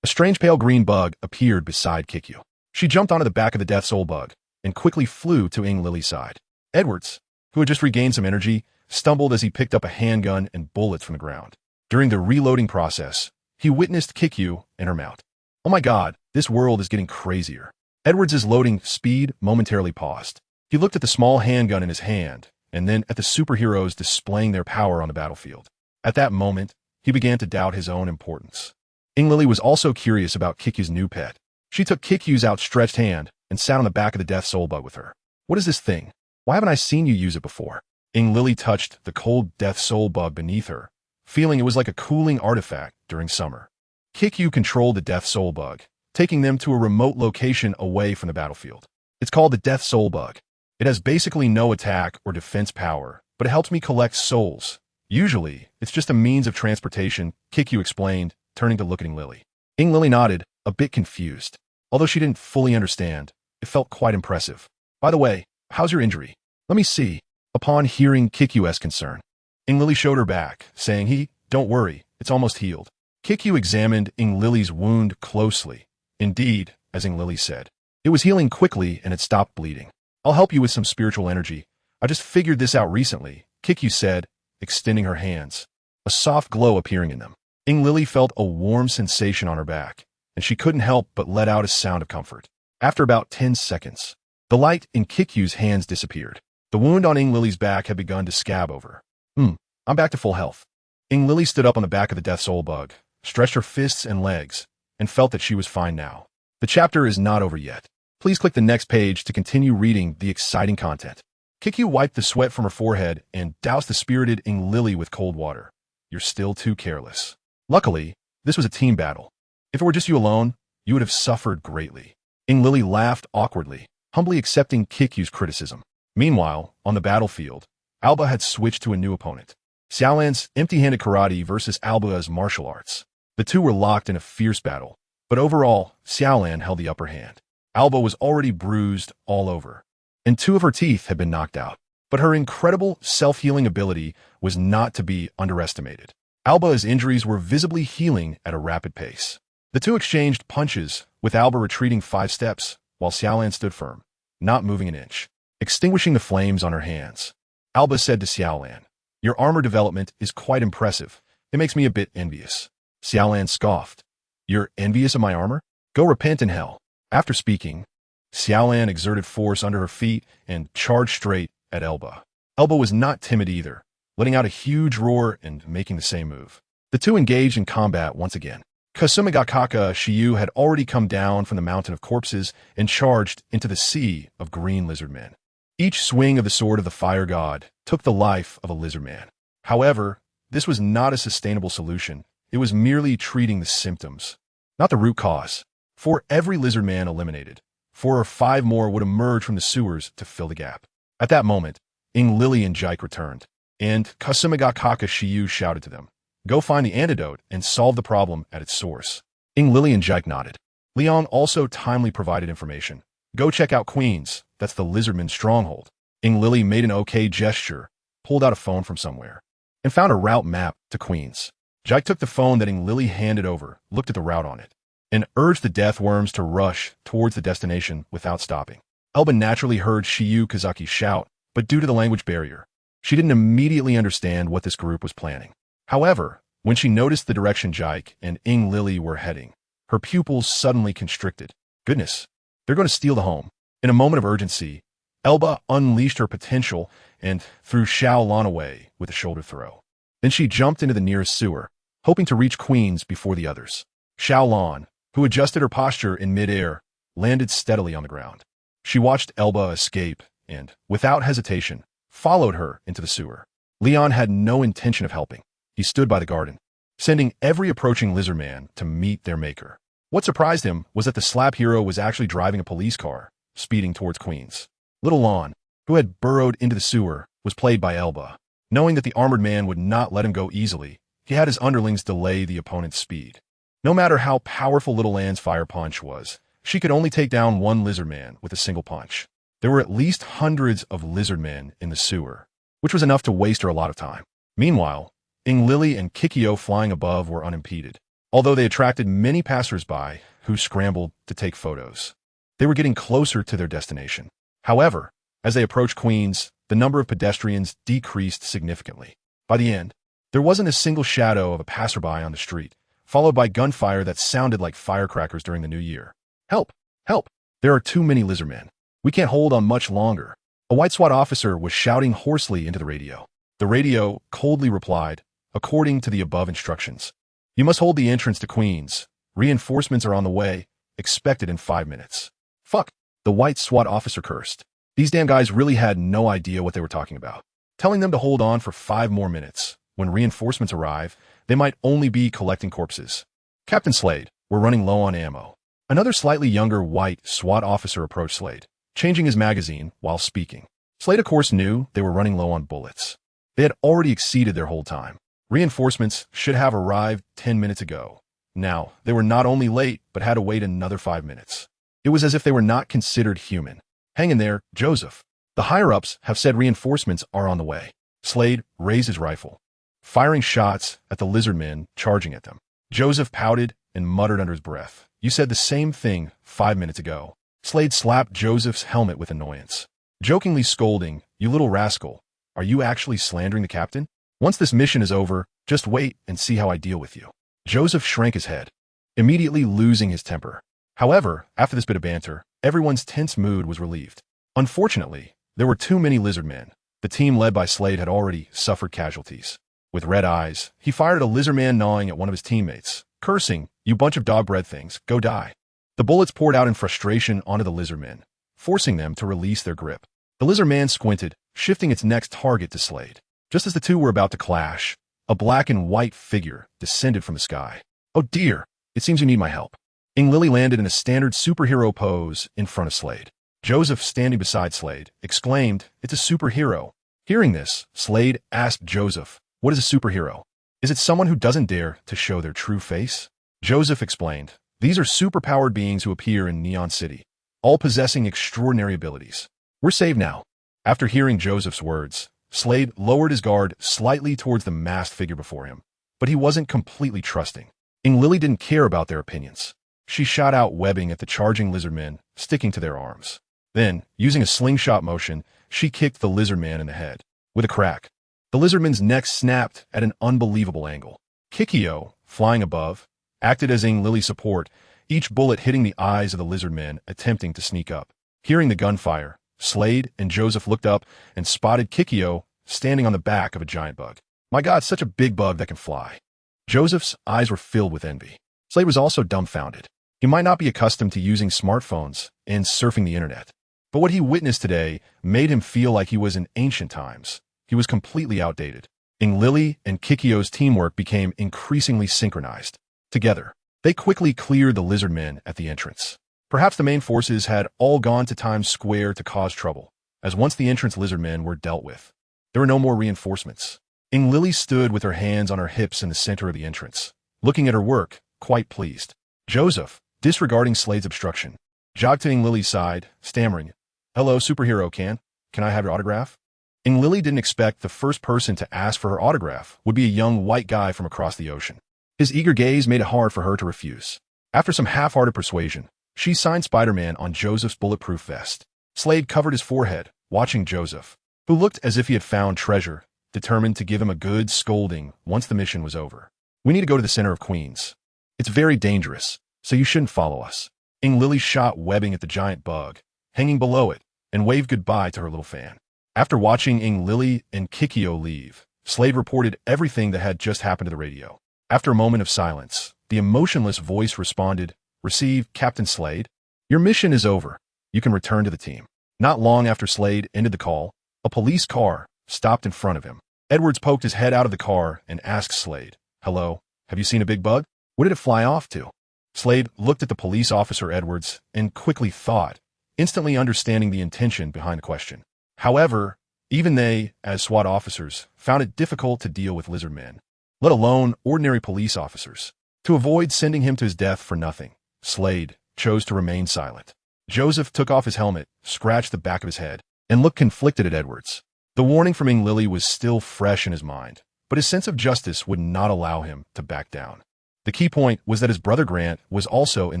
A strange pale green bug appeared beside Kikyu. She jumped onto the back of the Death Soul bug and quickly flew to Lily's side. Edwards, who had just regained some energy, stumbled as he picked up a handgun and bullets from the ground. During the reloading process, he witnessed Kikyu and her mount. Oh my god, this world is getting crazier. Edwards' loading speed momentarily paused. He looked at the small handgun in his hand, and then at the superheroes displaying their power on the battlefield. At that moment, he began to doubt his own importance. Lily was also curious about Kikyu's new pet. She took Kikyu's outstretched hand and sat on the back of the Death Soul bug with her. What is this thing? Why haven't I seen you use it before? Lily touched the cold Death Soul bug beneath her, feeling it was like a cooling artifact during summer. Kikyu controlled the Death Soul bug, taking them to a remote location away from the battlefield. It's called the Death Soul bug. It has basically no attack or defense power, but it helps me collect souls. Usually, it's just a means of transportation, Kikyu explained, turning to look at Lily. Lily nodded, a bit confused. Although she didn't fully understand, it felt quite impressive. By the way, how's your injury? Let me see. Upon hearing Kikyu's concern, Lily showed her back, saying, don't worry, it's almost healed. Kikyu examined Lily's wound closely. Indeed, as Lily said, it was healing quickly and had stopped bleeding. I'll help you with some spiritual energy. I just figured this out recently, Kikyu said, extending her hands, a soft glow appearing in them. Lily felt a warm sensation on her back, and she couldn't help but let out a sound of comfort. After about 10 seconds, the light in Kikyu's hands disappeared. The wound on Lily's back had begun to scab over. I'm back to full health. Lily stood up on the back of the Death Soul Bug, stretched her fists and legs, and felt that she was fine now. The chapter is not over yet. Please click the next page to continue reading the exciting content. Kikyu wiped the sweat from her forehead and doused the spirited Lily with cold water. You're still too careless. Luckily, this was a team battle. If it were just you alone, you would have suffered greatly. Lily laughed awkwardly, humbly accepting Kikyu's criticism. Meanwhile, on the battlefield, Alba had switched to a new opponent. Xiaolan's empty-handed karate versus Alba's martial arts. The two were locked in a fierce battle, but overall, Xiaolan held the upper hand. Alba was already bruised all over, and 2 of her teeth had been knocked out. But her incredible self-healing ability was not to be underestimated. Alba's injuries were visibly healing at a rapid pace. The two exchanged punches, with Alba retreating 5 steps, while Xiaolan stood firm, not moving an inch. Extinguishing the flames on her hands, Alba said to Xiaolan, "Your armor development is quite impressive. It makes me a bit envious." Xiaolan scoffed. "You're envious of my armor? Go repent in hell." After speaking, Xiaolan exerted force under her feet and charged straight at Alba. Alba was not timid either, letting out a huge roar and making the same move. The two engaged in combat once again. Kasumigakaka Shiyu had already come down from the mountain of corpses and charged into the sea of green lizard men. Each swing of the sword of the fire god took the life of a lizard man. However, this was not a sustainable solution. It was merely treating the symptoms, not the root cause. For every lizard man eliminated, 4 or 5 more would emerge from the sewers to fill the gap. At that moment, Lily and Jike returned, and Kasumigakaka Shiyu shouted to them, "Go find the antidote and solve the problem at its source." Lily and Jike nodded. Leon also timely provided information. "Go check out Queens, that's the lizardman's stronghold." Lily made an okay gesture, pulled out a phone from somewhere, and found a route map to Queens. Jike took the phone that Lily handed over, looked at the route on it, and urged the death worms to rush towards the destination without stopping. Alba naturally heard Shiyu Kazaki shout, but due to the language barrier, she didn't immediately understand what this group was planning. However, when she noticed the direction Jike and Lily were heading, her pupils suddenly constricted. Goodness, they're going to steal the home. In a moment of urgency, Alba unleashed her potential and threw Xiao Lan away with a shoulder throw. Then she jumped into the nearest sewer, hoping to reach Queens before the others. Xiao Lan, who adjusted her posture in midair, landed steadily on the ground. She watched Alba escape and, without hesitation, followed her into the sewer. Leon had no intention of helping. He stood by the garden, sending every approaching lizard man to meet their maker. What surprised him was that the slap hero was actually driving a police car, speeding towards Queens. Little Lon, who had burrowed into the sewer, was played by Alba. Knowing that the armored man would not let him go easily, he had his underlings delay the opponent's speed. No matter how powerful Little Lan's fire punch was, she could only take down 1 lizard man with a single punch. There were at least hundreds of lizard men in the sewer, which was enough to waste her a lot of time. Meanwhile, Lily and Kikyo flying above were unimpeded, although they attracted many passers-by who scrambled to take photos. They were getting closer to their destination. However, as they approached Queens, the number of pedestrians decreased significantly. By the end, there wasn't a single shadow of a passerby on the street, followed by gunfire that sounded like firecrackers during the new year. "Help! Help! There are too many lizard men. We can't hold on much longer." A white SWAT officer was shouting hoarsely into the radio. The radio coldly replied, "According to the above instructions, you must hold the entrance to Queens. Reinforcements are on the way, expected in 5 minutes. Fuck, the white SWAT officer cursed. These damn guys really had no idea what they were talking about. Telling them to hold on for 5 more minutes. When reinforcements arrive, they might only be collecting corpses. Captain Slade, we're running low on ammo." Another slightly younger white SWAT officer approached Slade, changing his magazine while speaking. Slade, of course, knew they were running low on bullets. They had already exceeded their hold time. Reinforcements should have arrived 10 minutes ago. Now, they were not only late, but had to wait another 5 minutes. It was as if they were not considered human. "Hang in there, Joseph. The higher-ups have said reinforcements are on the way." Slade raised his rifle, firing shots at the lizard men charging at them. Joseph pouted and muttered under his breath, "You said the same thing 5 minutes ago." Slade slapped Joseph's helmet with annoyance, jokingly scolding, "You little rascal, are you actually slandering the captain? Once this mission is over, just wait and see how I deal with you." Joseph shrank his head. immediately losing his temper. However, after this bit of banter, everyone's tense mood was relieved. Unfortunately, there were too many lizard men. The team led by Slade had already suffered casualties. With red eyes, he fired at a lizard man gnawing at one of his teammates, cursing, "You bunch of dog-bred things, go die." The bullets poured out in frustration onto the lizard men, forcing them to release their grip. The lizard man squinted, shifting its next target to Slade. Just as the two were about to clash, a black and white figure descended from the sky. "Oh dear, it seems you need my help." Lily landed in a standard superhero pose in front of Slade. Joseph, standing beside Slade, exclaimed, "It's a superhero." Hearing this, Slade asked Joseph, "What is a superhero? Is it someone who doesn't dare to show their true face?" Joseph explained, "These are superpowered beings who appear in Neon City, all possessing extraordinary abilities. We're saved now." After hearing Joseph's words, Slade lowered his guard slightly towards the masked figure before him, but he wasn't completely trusting. Lily didn't care about their opinions. She shot out webbing at the charging lizard men, sticking to their arms. Then, using a slingshot motion, she kicked the lizard man in the head. With a crack, the lizard man's neck snapped at an unbelievable angle. Kikyo, flying above, acted as Lily's support, each bullet hitting the eyes of the lizard men attempting to sneak up. Hearing the gunfire, Slade and Joseph looked up and spotted Kikyo standing on the back of a giant bug. "My God, such a big bug that can fly." Joseph's eyes were filled with envy. Slade was also dumbfounded. He might not be accustomed to using smartphones and surfing the internet, but what he witnessed today made him feel like he was in ancient times. He was completely outdated. Lily and Kikyo's teamwork became increasingly synchronized. Together, they quickly cleared the lizard men at the entrance. Perhaps the main forces had all gone to Times Square to cause trouble, as once the entrance lizard men were dealt with, there were no more reinforcements. Lily stood with her hands on her hips in the center of the entrance, looking at her work, quite pleased. Joseph, disregarding Slade's obstruction, jogged to Lily's side, stammering, "Hello, superhero, can I have your autograph?" Lily didn't expect the first person to ask for her autograph would be a young white guy from across the ocean. His eager gaze made it hard for her to refuse. After some half-hearted persuasion, she signed Spider-Man on Joseph's bulletproof vest. Slade covered his forehead, watching Joseph, who looked as if he had found treasure, determined to give him a good scolding once the mission was over. "We need to go to the center of Queens. It's very dangerous, so you shouldn't follow us." Lily shot webbing at the giant bug, hanging below it, and waved goodbye to her little fan. After watching Lily and Kikyo leave, Slade reported everything that had just happened to the radio. After a moment of silence, the emotionless voice responded, "Received, Captain Slade. Your mission is over. You can return to the team." Not long after Slade ended the call, a police car stopped in front of him. Edwards poked his head out of the car and asked Slade, "Hello, have you seen a big bug? What did it fly off to?" Slade looked at the police officer Edwards and quickly thought, instantly understanding the intention behind the question. However, even they, as SWAT officers, found it difficult to deal with lizard men, let alone ordinary police officers. To avoid sending him to his death for nothing, Slade chose to remain silent. Joseph took off his helmet, scratched the back of his head, and looked conflicted at Edwards. The warning from Lily was still fresh in his mind, but his sense of justice would not allow him to back down. The key point was that his brother Grant was also in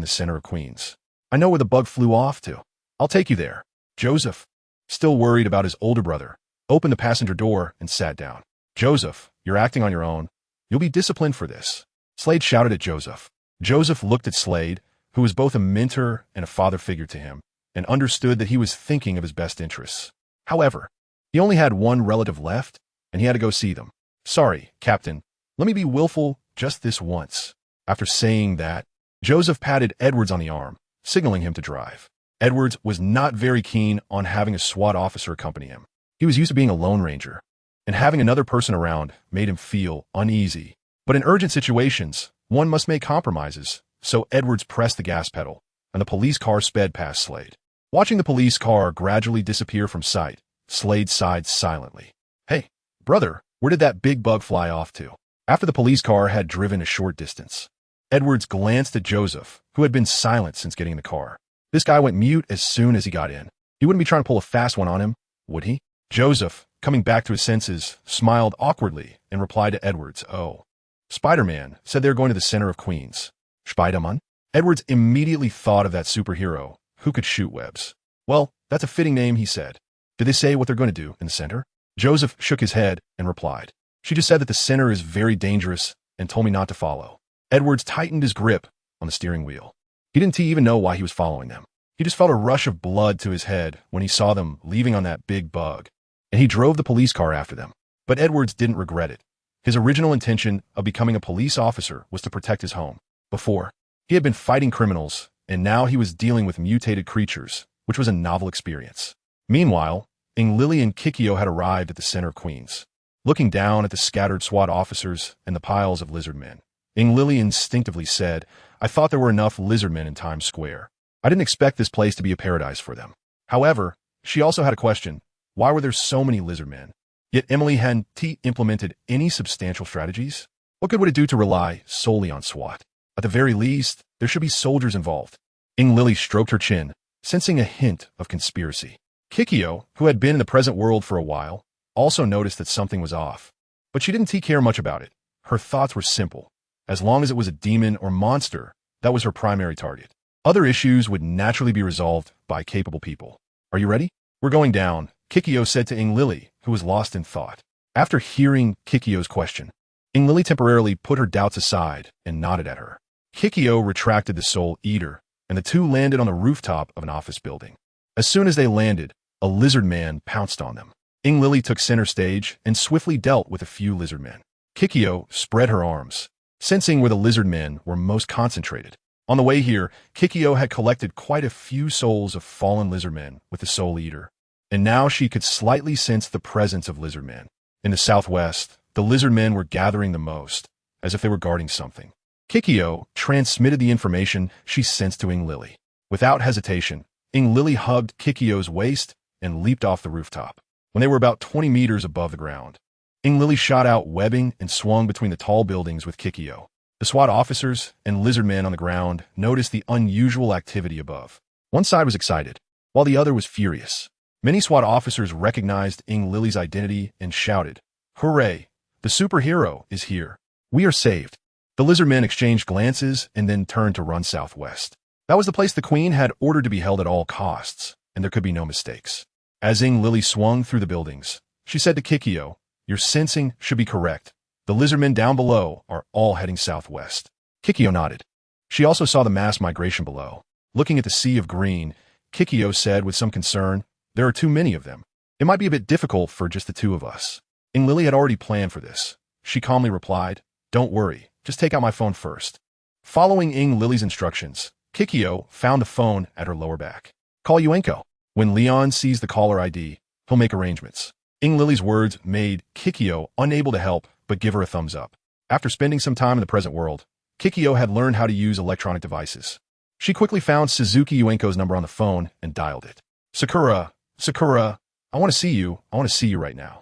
the center of Queens. "I know where the bug flew off to. I'll take you there." Joseph, still worried about his older brother, opened the passenger door and sat down. "Joseph, you're acting on your own. You'll be disciplined for this." Slade shouted at Joseph. Joseph looked at Slade, who was both a mentor and a father figure to him, and understood that he was thinking of his best interests. However, he only had one relative left, and he had to go see them. "Sorry, Captain. Let me be willful just this once." After saying that, Joseph patted Edwards on the arm, signaling him to drive. Edwards was not very keen on having a SWAT officer accompany him. He was used to being a lone ranger, and having another person around made him feel uneasy. But in urgent situations, one must make compromises, so Edwards pressed the gas pedal, and the police car sped past Slade. Watching the police car gradually disappear from sight, Slade sighed silently. "Hey, brother, where did that big bug fly off to?" After the police car had driven a short distance, Edwards glanced at Joseph, who had been silent since getting in the car. This guy went mute as soon as he got in. He wouldn't be trying to pull a fast one on him, would he? Joseph, coming back to his senses, smiled awkwardly and replied to Edwards, "Oh, Spider-Man said they're going to the center of Queens. Spider-Man?" Edwards immediately thought of that superhero who could shoot webs. "Well, that's a fitting name," he said. "Did they say what they're going to do in the center?" Joseph shook his head and replied, "She just said that the center is very dangerous and told me not to follow." Edwards tightened his grip, on the steering wheel. He didn't even know why he was following them. He just felt a rush of blood to his head when he saw them leaving on that big bug, and he drove the police car after them. But Edwards didn't regret it. His original intention of becoming a police officer was to protect his home. Before, he had been fighting criminals, and now he was dealing with mutated creatures, which was a novel experience. Meanwhile, Lily and Kikyo had arrived at the center of Queens. Looking down at the scattered SWAT officers and the piles of lizard men, Lily instinctively said, "I thought there were enough lizard men in Times Square. I didn't expect this place to be a paradise for them." However, she also had a question. Why were there so many lizard men? Yet Emily hadn't implemented any substantial strategies. What good would it do to rely solely on SWAT? At the very least, there should be soldiers involved. Lily stroked her chin, sensing a hint of conspiracy. Kikyo, who had been in the present world for a while, also noticed that something was off. But she didn't care much about it. Her thoughts were simple. As long as it was a demon or monster, that was her primary target. Other issues would naturally be resolved by capable people. "Are you ready? We're going down," Kikyo said to Lily, who was lost in thought. After hearing Kikyo's question, Lily temporarily put her doubts aside and nodded at her. Kikyo retracted the Soul Eater, and the two landed on the rooftop of an office building. As soon as they landed, a lizard man pounced on them. Lily took center stage and swiftly dealt with a few lizard men. Kikyo spread her arms, sensing where the lizard men were most concentrated. On the way here, Kikyo had collected quite a few souls of fallen lizard men with the Soul Eater, and now she could slightly sense the presence of lizard men. In the southwest, the lizard men were gathering the most, as if they were guarding something. Kikyo transmitted the information she sensed to Lily. Without hesitation, Lily hugged Kikyo's waist and leaped off the rooftop. When they were about 20 meters above the ground, Lily shot out webbing and swung between the tall buildings with Kikyo. The SWAT officers and lizard men on the ground noticed the unusual activity above. One side was excited, while the other was furious. Many SWAT officers recognized Lily's identity and shouted, "Hooray! The superhero is here. We are saved." The lizard men exchanged glances and then turned to run southwest. That was the place the Queen had ordered to be held at all costs, and there could be no mistakes. As Lily swung through the buildings, she said to Kikyo, "Your sensing should be correct. The lizard men down below are all heading southwest." Kikyo nodded. She also saw the mass migration below. Looking at the sea of green, Kikyo said with some concern, "There are too many of them. It might be a bit difficult for just the two of us." Lily had already planned for this. She calmly replied, "Don't worry, just take out my phone first." Following Lily's instructions, Kikyo found the phone at her lower back. "Call Yuenko. When Leon sees the caller ID, he'll make arrangements." Lily's words made Kikyo unable to help but give her a thumbs up. After spending some time in the present world, Kikyo had learned how to use electronic devices. She quickly found Suzuki Yuenko's number on the phone and dialed it. "Sakura, Sakura, I want to see you. I want to see you right now."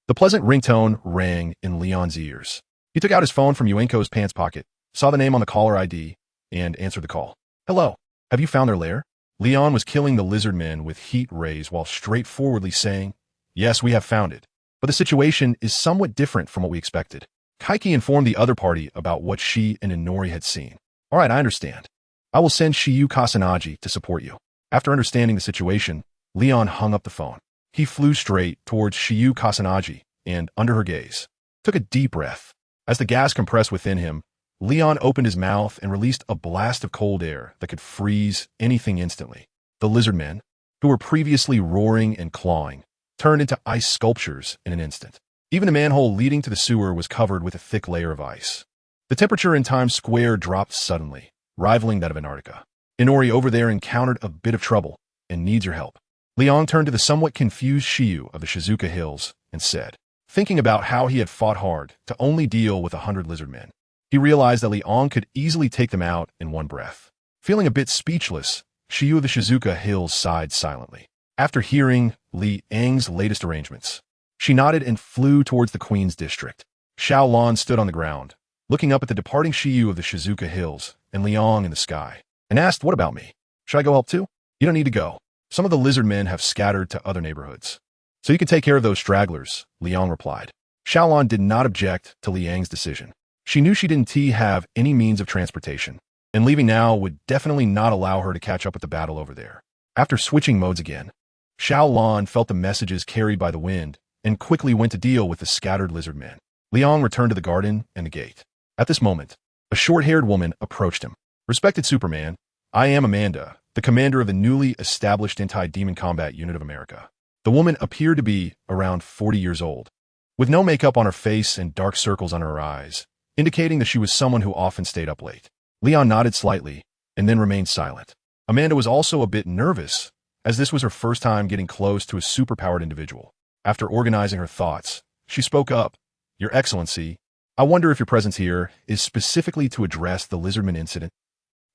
The pleasant ringtone rang in Leon's ears. He took out his phone from Yuenko's pants pocket, saw the name on the caller ID, and answered the call. "Hello, have you found their lair?" Leon was killing the lizard men with heat rays while straightforwardly saying, "Yes, we have found it. But the situation is somewhat different from what we expected." Kaiki informed the other party about what she and Inori had seen. "All right, I understand. I will send Shiyu Kasanaji to support you." After understanding the situation, Leon hung up the phone. He flew straight towards Shiyu Kasanaji and, under her gaze, took a deep breath. As the gas compressed within him, Leon opened his mouth and released a blast of cold air that could freeze anything instantly. The lizard men, who were previously roaring and clawing, turned into ice sculptures in an instant. Even the manhole leading to the sewer was covered with a thick layer of ice. The temperature in Times Square dropped suddenly, rivaling that of Antarctica. Inori over there encountered a bit of trouble and needs your help. Leon turned to the somewhat confused Shiyu of the Shizuka Hills and said, thinking about how he had fought hard to only deal with 100 lizard men. He realized that Leon could easily take them out in one breath. Feeling a bit speechless, Shiyu of the Shizuka Hills sighed silently. After hearing Li Ang's latest arrangements, she nodded and flew towards the Queen's district. Xiao Lan stood on the ground, looking up at the departing Shiyu of the Shizuka Hills and Liang in the sky, and asked, "What about me? Should I go help too?" "You don't need to go. Some of the lizard men have scattered to other neighborhoods, so you can take care of those stragglers," Liang replied. Xiao Lan did not object to Liang's decision. She knew she didn't have any means of transportation, and leaving now would definitely not allow her to catch up with the battle over there. After switching modes again, Xiao Lan felt the messages carried by the wind and quickly went to deal with the scattered lizard men. Liang returned to the garden and the gate. At this moment, a short-haired woman approached him. Respected Superman, I am Amanda, the commander of the newly established Anti-Demon Combat Unit of America. The woman appeared to be around 40 years old, with no makeup on her face and dark circles under her eyes, indicating that she was someone who often stayed up late. Leon nodded slightly and then remained silent. Amanda was also a bit nervous, as this was her first time getting close to a superpowered individual. After organizing her thoughts, she spoke up. Your Excellency, I wonder if your presence here is specifically to address the Lizardman incident.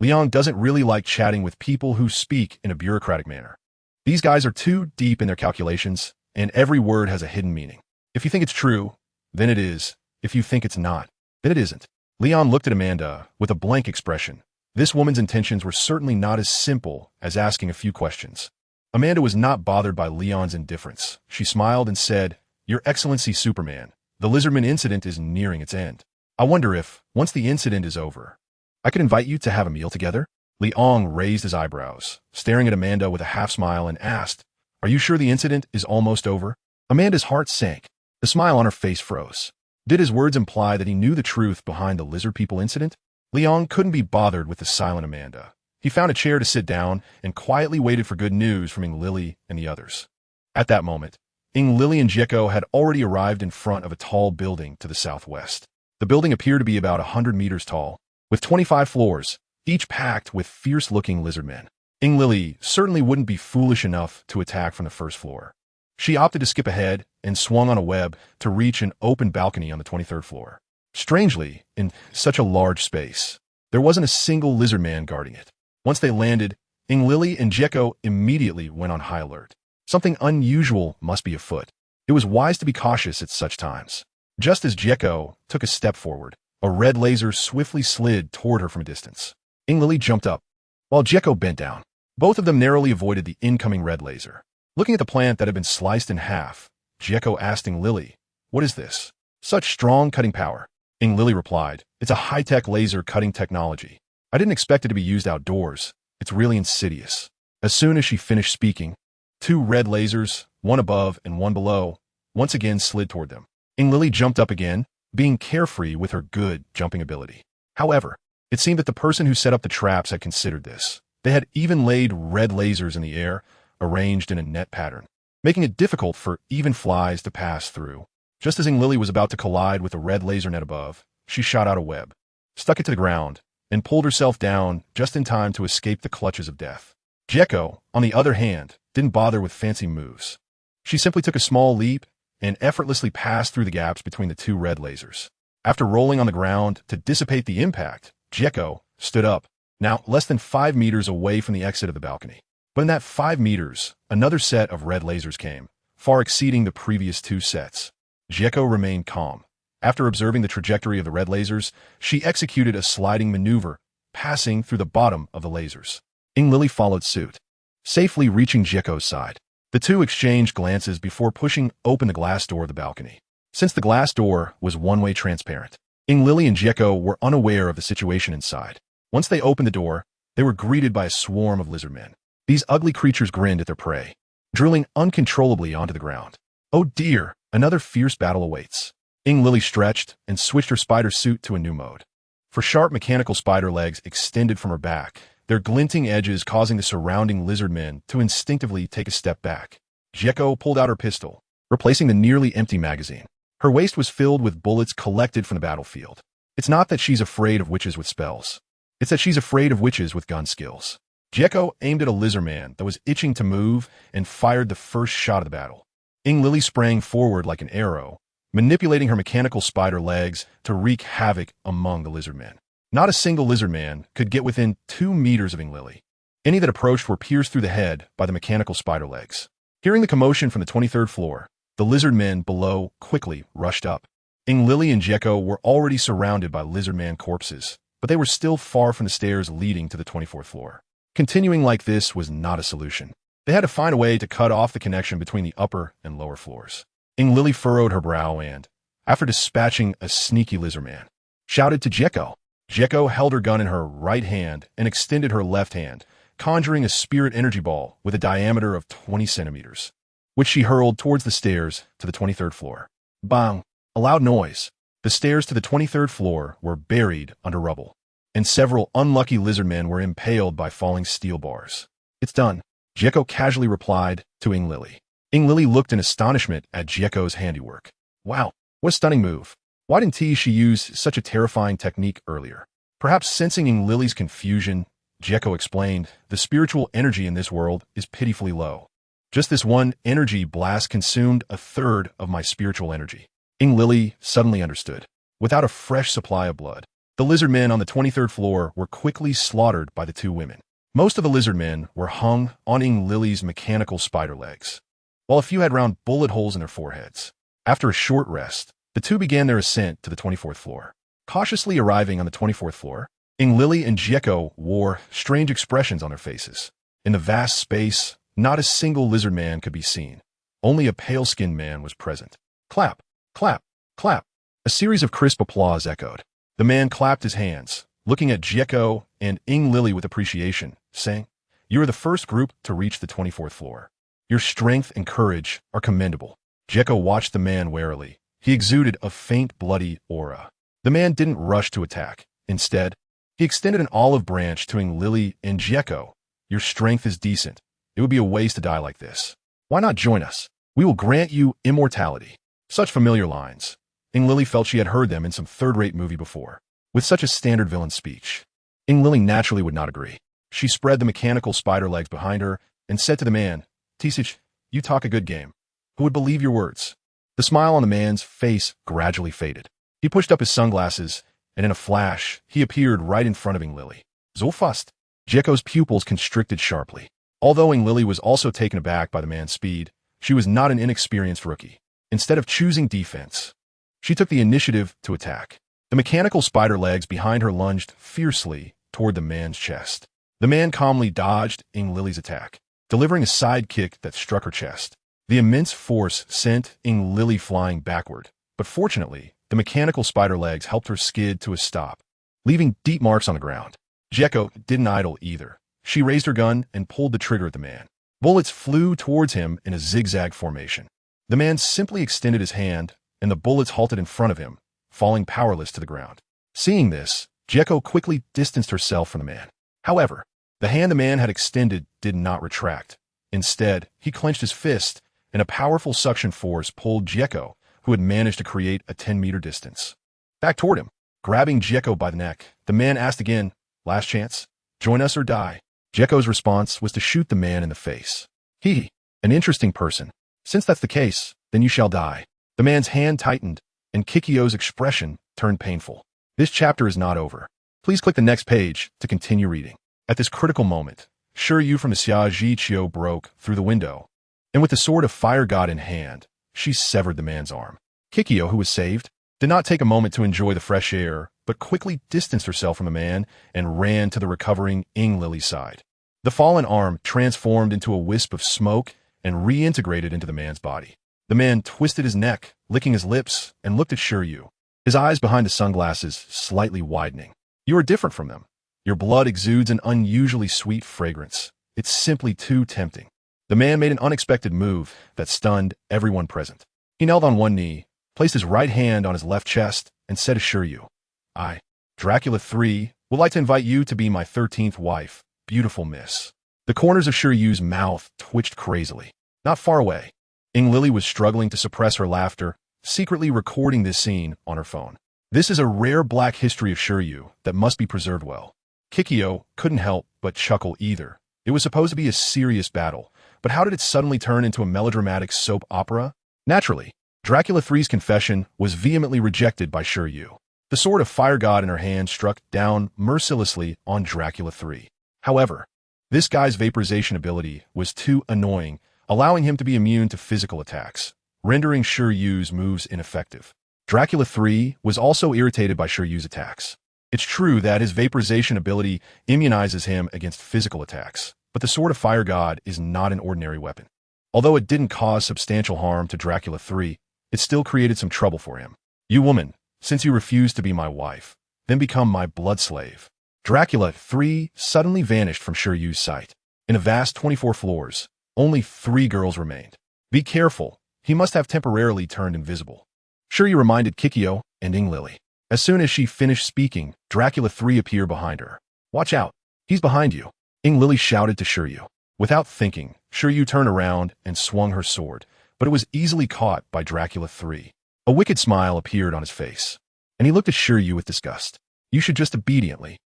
Leon doesn't really like chatting with people who speak in a bureaucratic manner. These guys are too deep in their calculations, and every word has a hidden meaning. If you think it's true, then it is. If you think it's not, then it isn't. Leon looked at Amanda with a blank expression. This woman's intentions were certainly not as simple as asking a few questions. Amanda was not bothered by Leon's indifference. She smiled and said, Your Excellency Superman, the Lizardman incident is nearing its end. I wonder if, once the incident is over, I could invite you to have a meal together? Leon raised his eyebrows, staring at Amanda with a half smile and asked, Are you sure the incident is almost over? Amanda's heart sank. The smile on her face froze. Did his words imply that he knew the truth behind the lizard people incident? Leon couldn't be bothered with the silent Amanda. He found a chair to sit down and quietly waited for good news from Ing Lily and the others. At that moment, Ing Lily and Jekko had already arrived in front of a tall building to the southwest. The building appeared to be about 100 meters tall, with 25 floors, each packed with fierce-looking lizardmen. Ing Lily certainly wouldn't be foolish enough to attack from the first floor. She opted to skip ahead and swung on a web to reach an open balcony on the 23rd floor. Strangely, in such a large space, there wasn't a single lizardman guarding it. Once they landed, Ing Lily and Jekko immediately went on high alert. Something unusual must be afoot. It was wise to be cautious at such times. Just as Jekko took a step forward, a red laser swiftly slid toward her from a distance. Ing Lily jumped up, while Jekko bent down. Both of them narrowly avoided the incoming red laser. Looking at the plant that had been sliced in half, Jekko asked Ing Lily, What is this? Such strong cutting power. Ing Lily replied, It's a high-tech laser cutting technology. I didn't expect it to be used outdoors. It's really insidious. As soon as she finished speaking, two red lasers, one above and one below, once again slid toward them. Ing Lily jumped up again, being carefree with her good jumping ability. However, it seemed that the person who set up the traps had considered this. They had even laid red lasers in the air, arranged in a net pattern, making it difficult for even flies to pass through. Just as Ing Lily was about to collide with the red laser net above, she shot out a web, stuck it to the ground, and pulled herself down just in time to escape the clutches of death. Jekko, on the other hand, didn't bother with fancy moves. She simply took a small leap and effortlessly passed through the gaps between the two red lasers. After rolling on the ground to dissipate the impact, Jekko stood up, now less than 5 meters away from the exit of the balcony. But in that 5 meters, another set of red lasers came, far exceeding the previous two sets. Jekko remained calm. After observing the trajectory of the red lasers, she executed a sliding maneuver, passing through the bottom of the lasers. Ing Lily followed suit, safely reaching Jekko's side. The two exchanged glances before pushing open the glass door of the balcony. Since the glass door was one-way transparent, Ing Lily and Jekko were unaware of the situation inside. Once they opened the door, they were greeted by a swarm of lizardmen. These ugly creatures grinned at their prey, drilling uncontrollably onto the ground. Oh dear, another fierce battle awaits. Ing Lily stretched and switched her spider suit to a new mode. For sharp mechanical spider legs extended from her back, their glinting edges causing the surrounding lizardmen to instinctively take a step back. Jekko pulled out her pistol, replacing the nearly empty magazine. Her waist was filled with bullets collected from the battlefield. It's not that she's afraid of witches with spells. It's that she's afraid of witches with gun skills. Jekko aimed at a lizardman that was itching to move and fired the first shot of the battle. Ing Lily sprang forward like an arrow, manipulating her mechanical spider legs to wreak havoc among the lizardmen. Not a single lizardman could get within 2 meters of Ing Lily. Any that approached were pierced through the head by the mechanical spider legs. Hearing the commotion from the 23rd floor, the lizardmen below quickly rushed up. Ing Lily and Jekko were already surrounded by lizardman corpses, but they were still far from the stairs leading to the 24th floor. Continuing like this was not a solution. They had to find a way to cut off the connection between the upper and lower floors. Ing Lily furrowed her brow and, after dispatching a sneaky lizardman, shouted to Jekko. Jekko held her gun in her right hand and extended her left hand, conjuring a spirit energy ball with a diameter of 20 centimeters, which she hurled towards the stairs to the 23rd floor. Bang! A loud noise. The stairs to the 23rd floor were buried under rubble. and several unlucky lizard men were impaled by falling steel bars. "It's done," Jieko casually replied to Ing Lily. Ing Lily looked in astonishment at Jieko's handiwork. "Wow, what a stunning move. Why didn't she use such a terrifying technique earlier?" Perhaps sensing Ing Lily's confusion, Jieko explained, "The spiritual energy in this world is pitifully low. Just this one energy blast consumed a third of my spiritual energy." Ing Lily suddenly understood. Without a fresh supply of blood, the lizard men on the 23rd floor were quickly slaughtered by the two women. Most of the lizard men were hung on Ing Lily's mechanical spider legs, while a few had round bullet holes in their foreheads. After a short rest, the two began their ascent to the 24th floor. Cautiously arriving on the 24th floor, Ing Lily and Jieko wore strange expressions on their faces. In the vast space, not a single lizard man could be seen. Only a pale-skinned man was present. Clap, clap, clap. A series of crisp applause echoed. The man clapped his hands, looking at Jieko and Ing Lily with appreciation, saying, "You are the first group to reach the 24th floor. Your strength and courage are commendable." Jieko watched the man warily. He exuded a faint, bloody aura. The man didn't rush to attack. Instead, he extended an olive branch to Ing Lily and Jieko. "Your strength is decent. It would be a waste to die like this. Why not join us? We will grant you immortality." Such familiar lines. Ing Lily felt she had heard them in some third-rate movie before. With such a standard villain speech, Ing Lily naturally would not agree. She spread the mechanical spider legs behind her and said to the man, "Tisich, you talk a good game. Who would believe your words?" The smile on the man's face gradually faded. He pushed up his sunglasses, and in a flash, he appeared right in front of Ing Lily. "So fast." Jieko's pupils constricted sharply. Although Ing Lily was also taken aback by the man's speed, she was not an inexperienced rookie. Instead of choosing defense, she took the initiative to attack. The mechanical spider legs behind her lunged fiercely toward the man's chest. The man calmly dodged Ing Lily's attack, delivering a side kick that struck her chest. The immense force sent Ing Lily flying backward, but fortunately, the mechanical spider legs helped her skid to a stop, leaving deep marks on the ground. Jieko didn't idle either. She raised her gun and pulled the trigger at the man. Bullets flew towards him in a zigzag formation. The man simply extended his hand, and the bullets halted in front of him, falling powerless to the ground. Seeing this, Jieko quickly distanced herself from the man. However, the hand the man had extended did not retract. Instead, he clenched his fist, and a powerful suction force pulled Jieko, who had managed to create a 10-meter distance, back toward him. Grabbing Jieko by the neck, the man asked again, "Last chance? Join us or die?" Jieko's response was to shoot the man in the face. An interesting person. Since that's the case, then you shall die." The man's hand tightened, and Kikyo's expression turned painful. This chapter is not over. Please click the next page to continue reading. At this critical moment, Shiryu from the Xiaoji Chio broke through the window, and with the sword of Fire God in hand, she severed the man's arm. Kikyo, who was saved, did not take a moment to enjoy the fresh air, but quickly distanced herself from the man and ran to the recovering Ing Lily's side. The fallen arm transformed into a wisp of smoke and reintegrated into the man's body. The man twisted his neck, licking his lips, and looked at Shiryu, his eyes behind the sunglasses slightly widening. "You are different from them. Your blood exudes an unusually sweet fragrance. It's simply too tempting." The man made an unexpected move that stunned everyone present. He knelt on one knee, placed his right hand on his left chest, and said to Shiryu, "I, Dracula III, would like to invite you to be my 13th wife, beautiful miss." The corners of Shiryu's mouth twitched crazily. Not far away, Ing Lily was struggling to suppress her laughter, secretly recording this scene on her phone. This is a rare black history of Shiryu that must be preserved well. Kikyo couldn't help but chuckle either. It was supposed to be a serious battle, but how did it suddenly turn into a melodramatic soap opera? Naturally, Dracula III's confession was vehemently rejected by Shiryu. The sword of Fire God in her hand struck down mercilessly on Dracula III. However, this guy's vaporization ability was too annoying, allowing him to be immune to physical attacks, rendering Shiryu's moves ineffective. Dracula III was also irritated by Shiryu's attacks. It's true that his vaporization ability immunizes him against physical attacks, but the Sword of Fire God is not an ordinary weapon. Although it didn't cause substantial harm to Dracula III, it still created some trouble for him. "You woman, since you refuse to be my wife, then become my blood slave." Dracula III suddenly vanished from Shiryu's sight. In a vast 24 floors, only 3 girls remained. "Be careful, he must have temporarily turned invisible." Shiryu reminded Kikyo and Ing Lily. As soon as she finished speaking, Dracula 3 appeared behind her. "Watch out! He's behind you!" Lily shouted to Shiryu. Without thinking, Shiryu turned around and swung her sword, but it was easily caught by Dracula 3. A wicked smile appeared on his face, and he looked at Shiryu with disgust. "You should just obediently."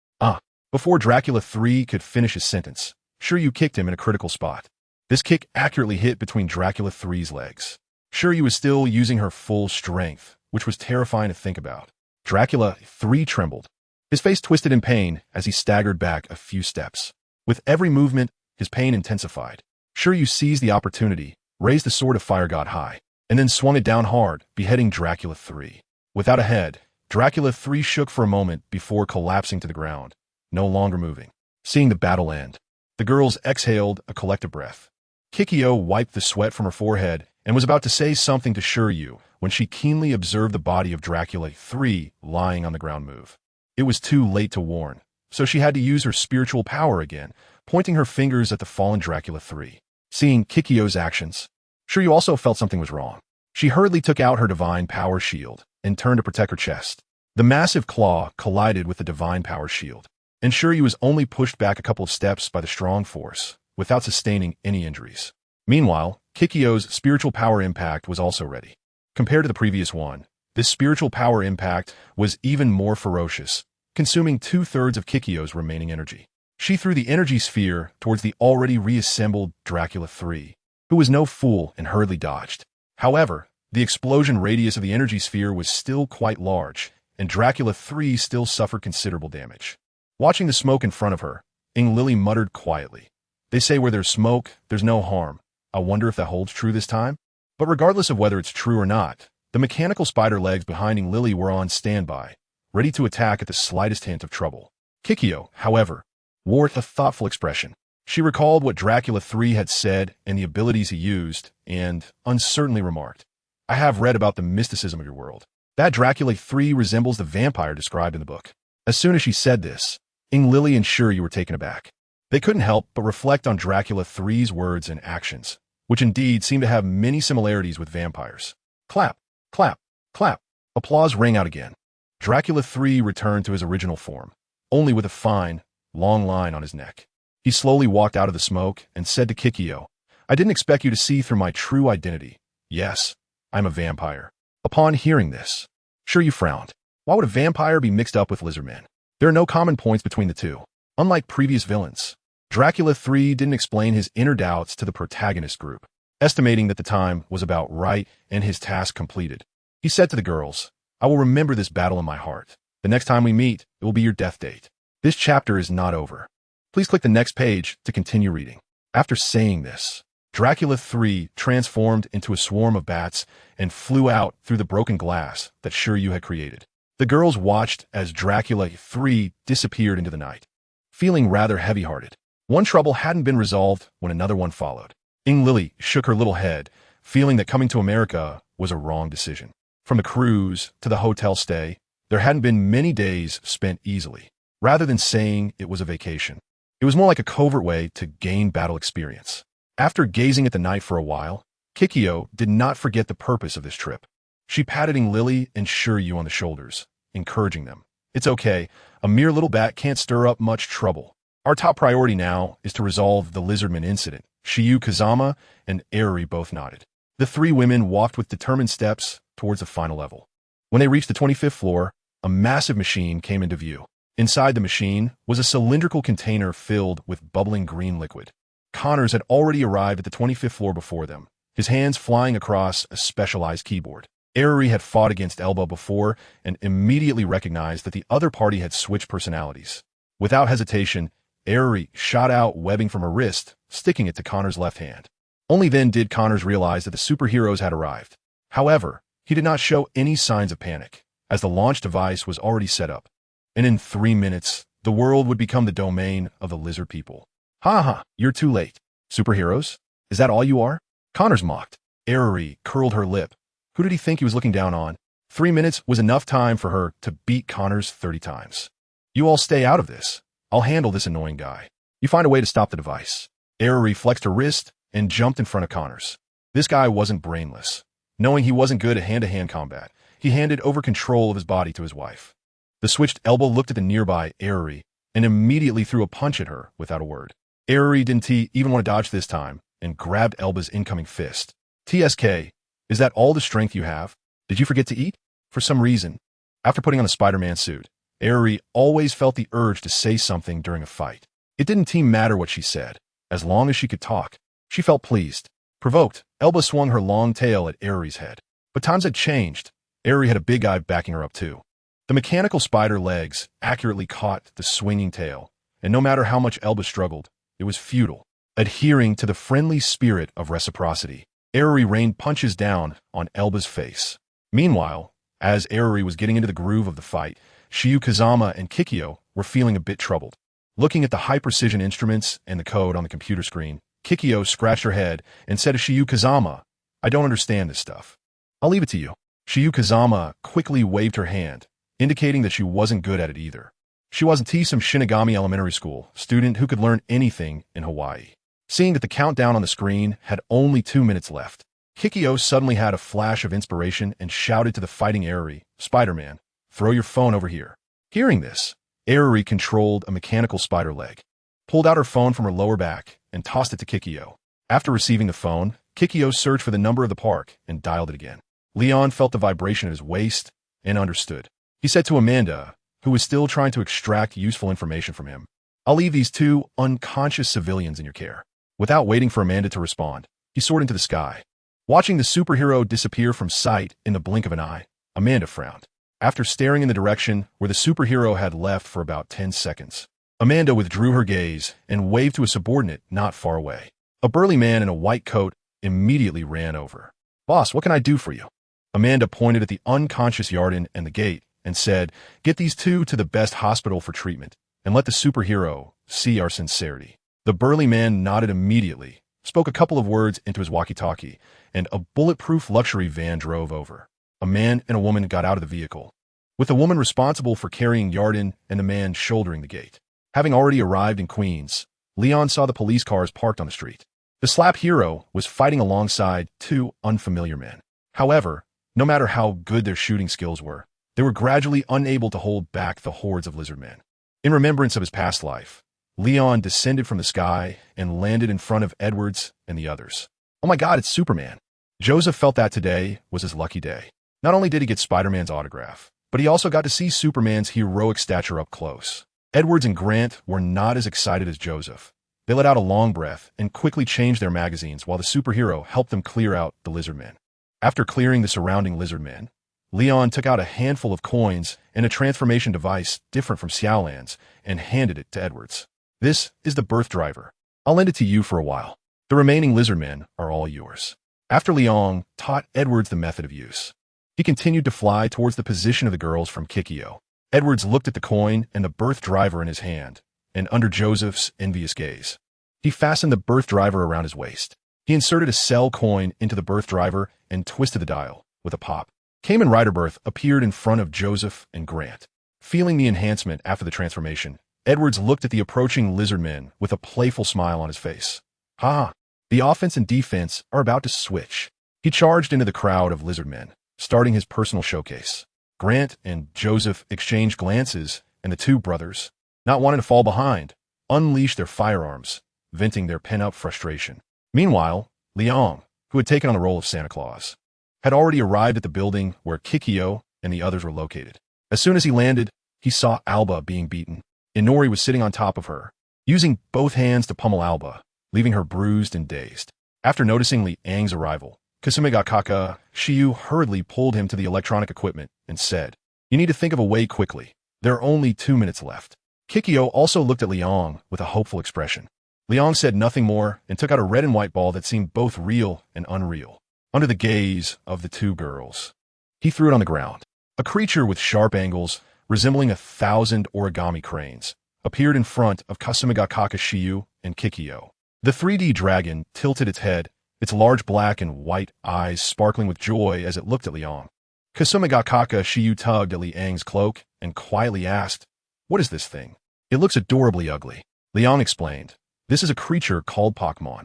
Before Dracula 3 could finish his sentence, Shiryu kicked him in a critical spot. This kick accurately hit between Dracula 3's legs. Shiryu was still using her full strength, which was terrifying to think about. Dracula 3 trembled. His face twisted in pain as he staggered back a few steps. With every movement, his pain intensified. Shiryu seized the opportunity, raised the sword of Fire God high, and then swung it down hard, beheading Dracula 3. Without a head, Dracula 3 shook for a moment before collapsing to the ground, no longer moving. Seeing the battle end, the girls exhaled a collective breath. Kikyo wiped the sweat from her forehead and was about to say something to Shiryu when she keenly observed the body of Dracula 3 lying on the ground move. It was too late to warn, so she had to use her spiritual power again, pointing her fingers at the fallen Dracula 3. Seeing Kikyo's actions, Shiryu also felt something was wrong. She hurriedly took out her divine power shield and turned to protect her chest. The massive claw collided with the divine power shield, and Shiryu was only pushed back a couple of steps by the strong force, without sustaining any injuries. Meanwhile, Kikyo's spiritual power impact was also ready. Compared to the previous one, this spiritual power impact was even more ferocious, consuming 2/3 of Kikyo's remaining energy. She threw the energy sphere towards the already reassembled Dracula 3, who was no fool and hurriedly dodged. However, the explosion radius of the energy sphere was still quite large, and Dracula 3 still suffered considerable damage. Watching the smoke in front of her, Lily muttered quietly, "They say where there's smoke, there's no harm. I wonder if that holds true this time?" But regardless of whether it's true or not, the mechanical spider legs behind Lily were on standby, ready to attack at the slightest hint of trouble. Kikyo, however, wore a thoughtful expression. She recalled what Dracula 3 had said and the abilities he used, and uncertainly remarked, "I have read about the mysticism of your world. That Dracula 3 resembles the vampire described in the book." As soon as she said this, Lily and Shiryu were taken aback. They couldn't help but reflect on Dracula 3's words and actions, which indeed seemed to have many similarities with vampires. Clap, clap, clap. Applause rang out again. Dracula 3 returned to his original form, only with a fine, long line on his neck. He slowly walked out of the smoke and said to Kikyo, "I didn't expect you to see through my true identity. Yes, I'm a vampire." Upon hearing this, Shiryu frowned. Why would a vampire be mixed up with lizardmen? There are no common points between the two. Unlike previous villains, Dracula 3 didn't explain his inner doubts to the protagonist group, estimating that the time was about right and his task completed. He said to the girls, "I will remember this battle in my heart. The next time we meet, it will be your death date. This chapter is not over. Please click the next page to continue reading." After saying this, Dracula 3 transformed into a swarm of bats and flew out through the broken glass that Shiryu had created. The girls watched as Dracula 3 disappeared into the night, feeling rather heavy-hearted. One trouble hadn't been resolved when another one followed. Lily shook her little head, feeling that coming to America was a wrong decision. From the cruise to the hotel stay, there hadn't been many days spent easily. Rather than saying it was a vacation, it was more like a covert way to gain battle experience. After gazing at the night for a while, Kikyo did not forget the purpose of this trip. She patted Lily and Shiryu on the shoulders, encouraging them. "It's okay. A mere little bat can't stir up much trouble. Our top priority now is to resolve the lizardman incident." Shiyu Kazama and Eriri both nodded. The three women walked with determined steps towards the final level. When they reached the 25th floor, a massive machine came into view. Inside the machine was a cylindrical container filled with bubbling green liquid. Connors had already arrived at the 25th floor before them, his hands flying across a specialized keyboard. Eriri had fought against Elba before and immediately recognized that the other party had switched personalities. Without hesitation, Eriri shot out webbing from her wrist, sticking it to Connor's left hand. Only then did Connors realize that the superheroes had arrived. However, he did not show any signs of panic, as the launch device was already set up. And in 3 minutes, the world would become the domain of the lizard people. "Ha ha, you're too late. Superheroes? Is that all you are?" Connors mocked. Eriri curled her lip. Who did he think he was looking down on? 3 minutes was enough time for her to beat Connors 30 times. "You all stay out of this. I'll handle this annoying guy. You find a way to stop the device." Eriri flexed her wrist and jumped in front of Connors. This guy wasn't brainless. Knowing he wasn't good at hand-to-hand combat, he handed over control of his body to his wife. The switched elbow looked at the nearby Aruri and immediately threw a punch at her without a word. Aruri didn't even want to dodge this time and grabbed Elba's incoming fist. TSK, is that all the strength you have? Did you forget to eat? For some reason, after putting on the Spider-Man suit, Aruri always felt the urge to say something during a fight. It didn't matter what she said. As long as she could talk, she felt pleased. Provoked, Elba swung her long tail at Aruri's head. But times had changed. Aruri had a big eye backing her up too. The mechanical spider legs accurately caught the swinging tail, and no matter how much Elba struggled, it was futile. Adhering to the friendly spirit of reciprocity, Aruri rained punches down on Elba's face. Meanwhile, as Aruri was getting into the groove of the fight, Shiyu Kazama and Kikyo were feeling a bit troubled. Looking at the high-precision instruments and the code on the computer screen, Kikyo scratched her head and said to Shiyu Kazama, "I don't understand this stuff. I'll leave it to you." Shiyu Kazama quickly waved her hand, indicating that she wasn't good at it either. She wasn't some Shinigami Elementary School student who could learn anything in Hawaii. Seeing that the countdown on the screen had only 2 minutes left, Kikyo suddenly had a flash of inspiration and shouted to the fighting Aruri, "Spider-Man, throw your phone over here." Hearing this, Aruri controlled a mechanical spider leg, pulled out her phone from her lower back, and tossed it to Kikyo. After receiving the phone, Kikyo searched for the number of the park and dialed it again. Leon felt the vibration at his waist and understood. He said to Amanda, who was still trying to extract useful information from him, "I'll leave these 2 unconscious civilians in your care." Without waiting for Amanda to respond, he soared into the sky. Watching the superhero disappear from sight in the blink of an eye, Amanda frowned. After staring in the direction where the superhero had left for about 10 seconds, Amanda withdrew her gaze and waved to a subordinate not far away. A burly man in a white coat immediately ran over. "Boss, what can I do for you?" Amanda pointed at the unconscious Yarden and the gate and said, "Get these 2 to the best hospital for treatment, and let the superhero see our sincerity." The burly man nodded immediately, spoke a couple of words into his walkie-talkie, and a bulletproof luxury van drove over. A man and a woman got out of the vehicle, with the woman responsible for carrying Yarden and the man shouldering the gate. Having already arrived in Queens, Leon saw the police cars parked on the street. The slap hero was fighting alongside 2 unfamiliar men. However, no matter how good their shooting skills were, they were gradually unable to hold back the hordes of lizard men. In remembrance of his past life, Leon descended from the sky and landed in front of Edwards and the others. "Oh my God, it's Superman." Joseph felt that today was his lucky day. Not only did he get Spider-Man's autograph, but he also got to see Superman's heroic stature up close. Edwards and Grant were not as excited as Joseph. They let out a long breath and quickly changed their magazines while the superhero helped them clear out the lizard men. After clearing the surrounding lizard men, Leon took out a handful of coins and a transformation device different from Xiaolan's and handed it to Edwards. "This is the birth driver. I'll lend it to you for a while. The remaining lizard men are all yours." After Leon taught Edwards the method of use, he continued to fly towards the position of the girls from Kikyo. Edwards looked at the coin and the birth driver in his hand, and under Joseph's envious gaze, he fastened the birth driver around his waist. He inserted a cell coin into the birth driver and twisted the dial. With a pop, Kamen Rider Birth appeared in front of Joseph and Grant. Feeling the enhancement after the transformation, Edwards looked at the approaching lizard men with a playful smile on his face. "Ha! The offense and defense are about to switch." He charged into the crowd of lizard men, starting his personal showcase. Grant and Joseph exchanged glances, and the 2 brothers, not wanting to fall behind, unleashed their firearms, venting their pent-up frustration. Meanwhile, Leon, who had taken on the role of Santa Claus, had already arrived at the building where Kikyo and the others were located. As soon as he landed, he saw Alba being beaten. Inori was sitting on top of her, using both hands to pummel Alba, leaving her bruised and dazed. After noticing Li Ang's arrival, Kasumigakaka Shiyu hurriedly pulled him to the electronic equipment and said, "You need to think of a way quickly. There are only 2 minutes left." Kikyo also looked at Liang with a hopeful expression. Liang said nothing more and took out a red and white ball that seemed both real and unreal. Under the gaze of the 2 girls, he threw it on the ground. A creature with sharp angles, resembling 1,000 origami cranes, appeared in front of Kasumigakaka Shiyu and Kikyo. The 3D dragon tilted its head, its large black and white eyes sparkling with joy as it looked at Liang. Kasumigakaka Shiyu tugged at Liang's cloak and quietly asked, "What is this thing? It looks adorably ugly." Liang explained, "This is a creature called Pokemon.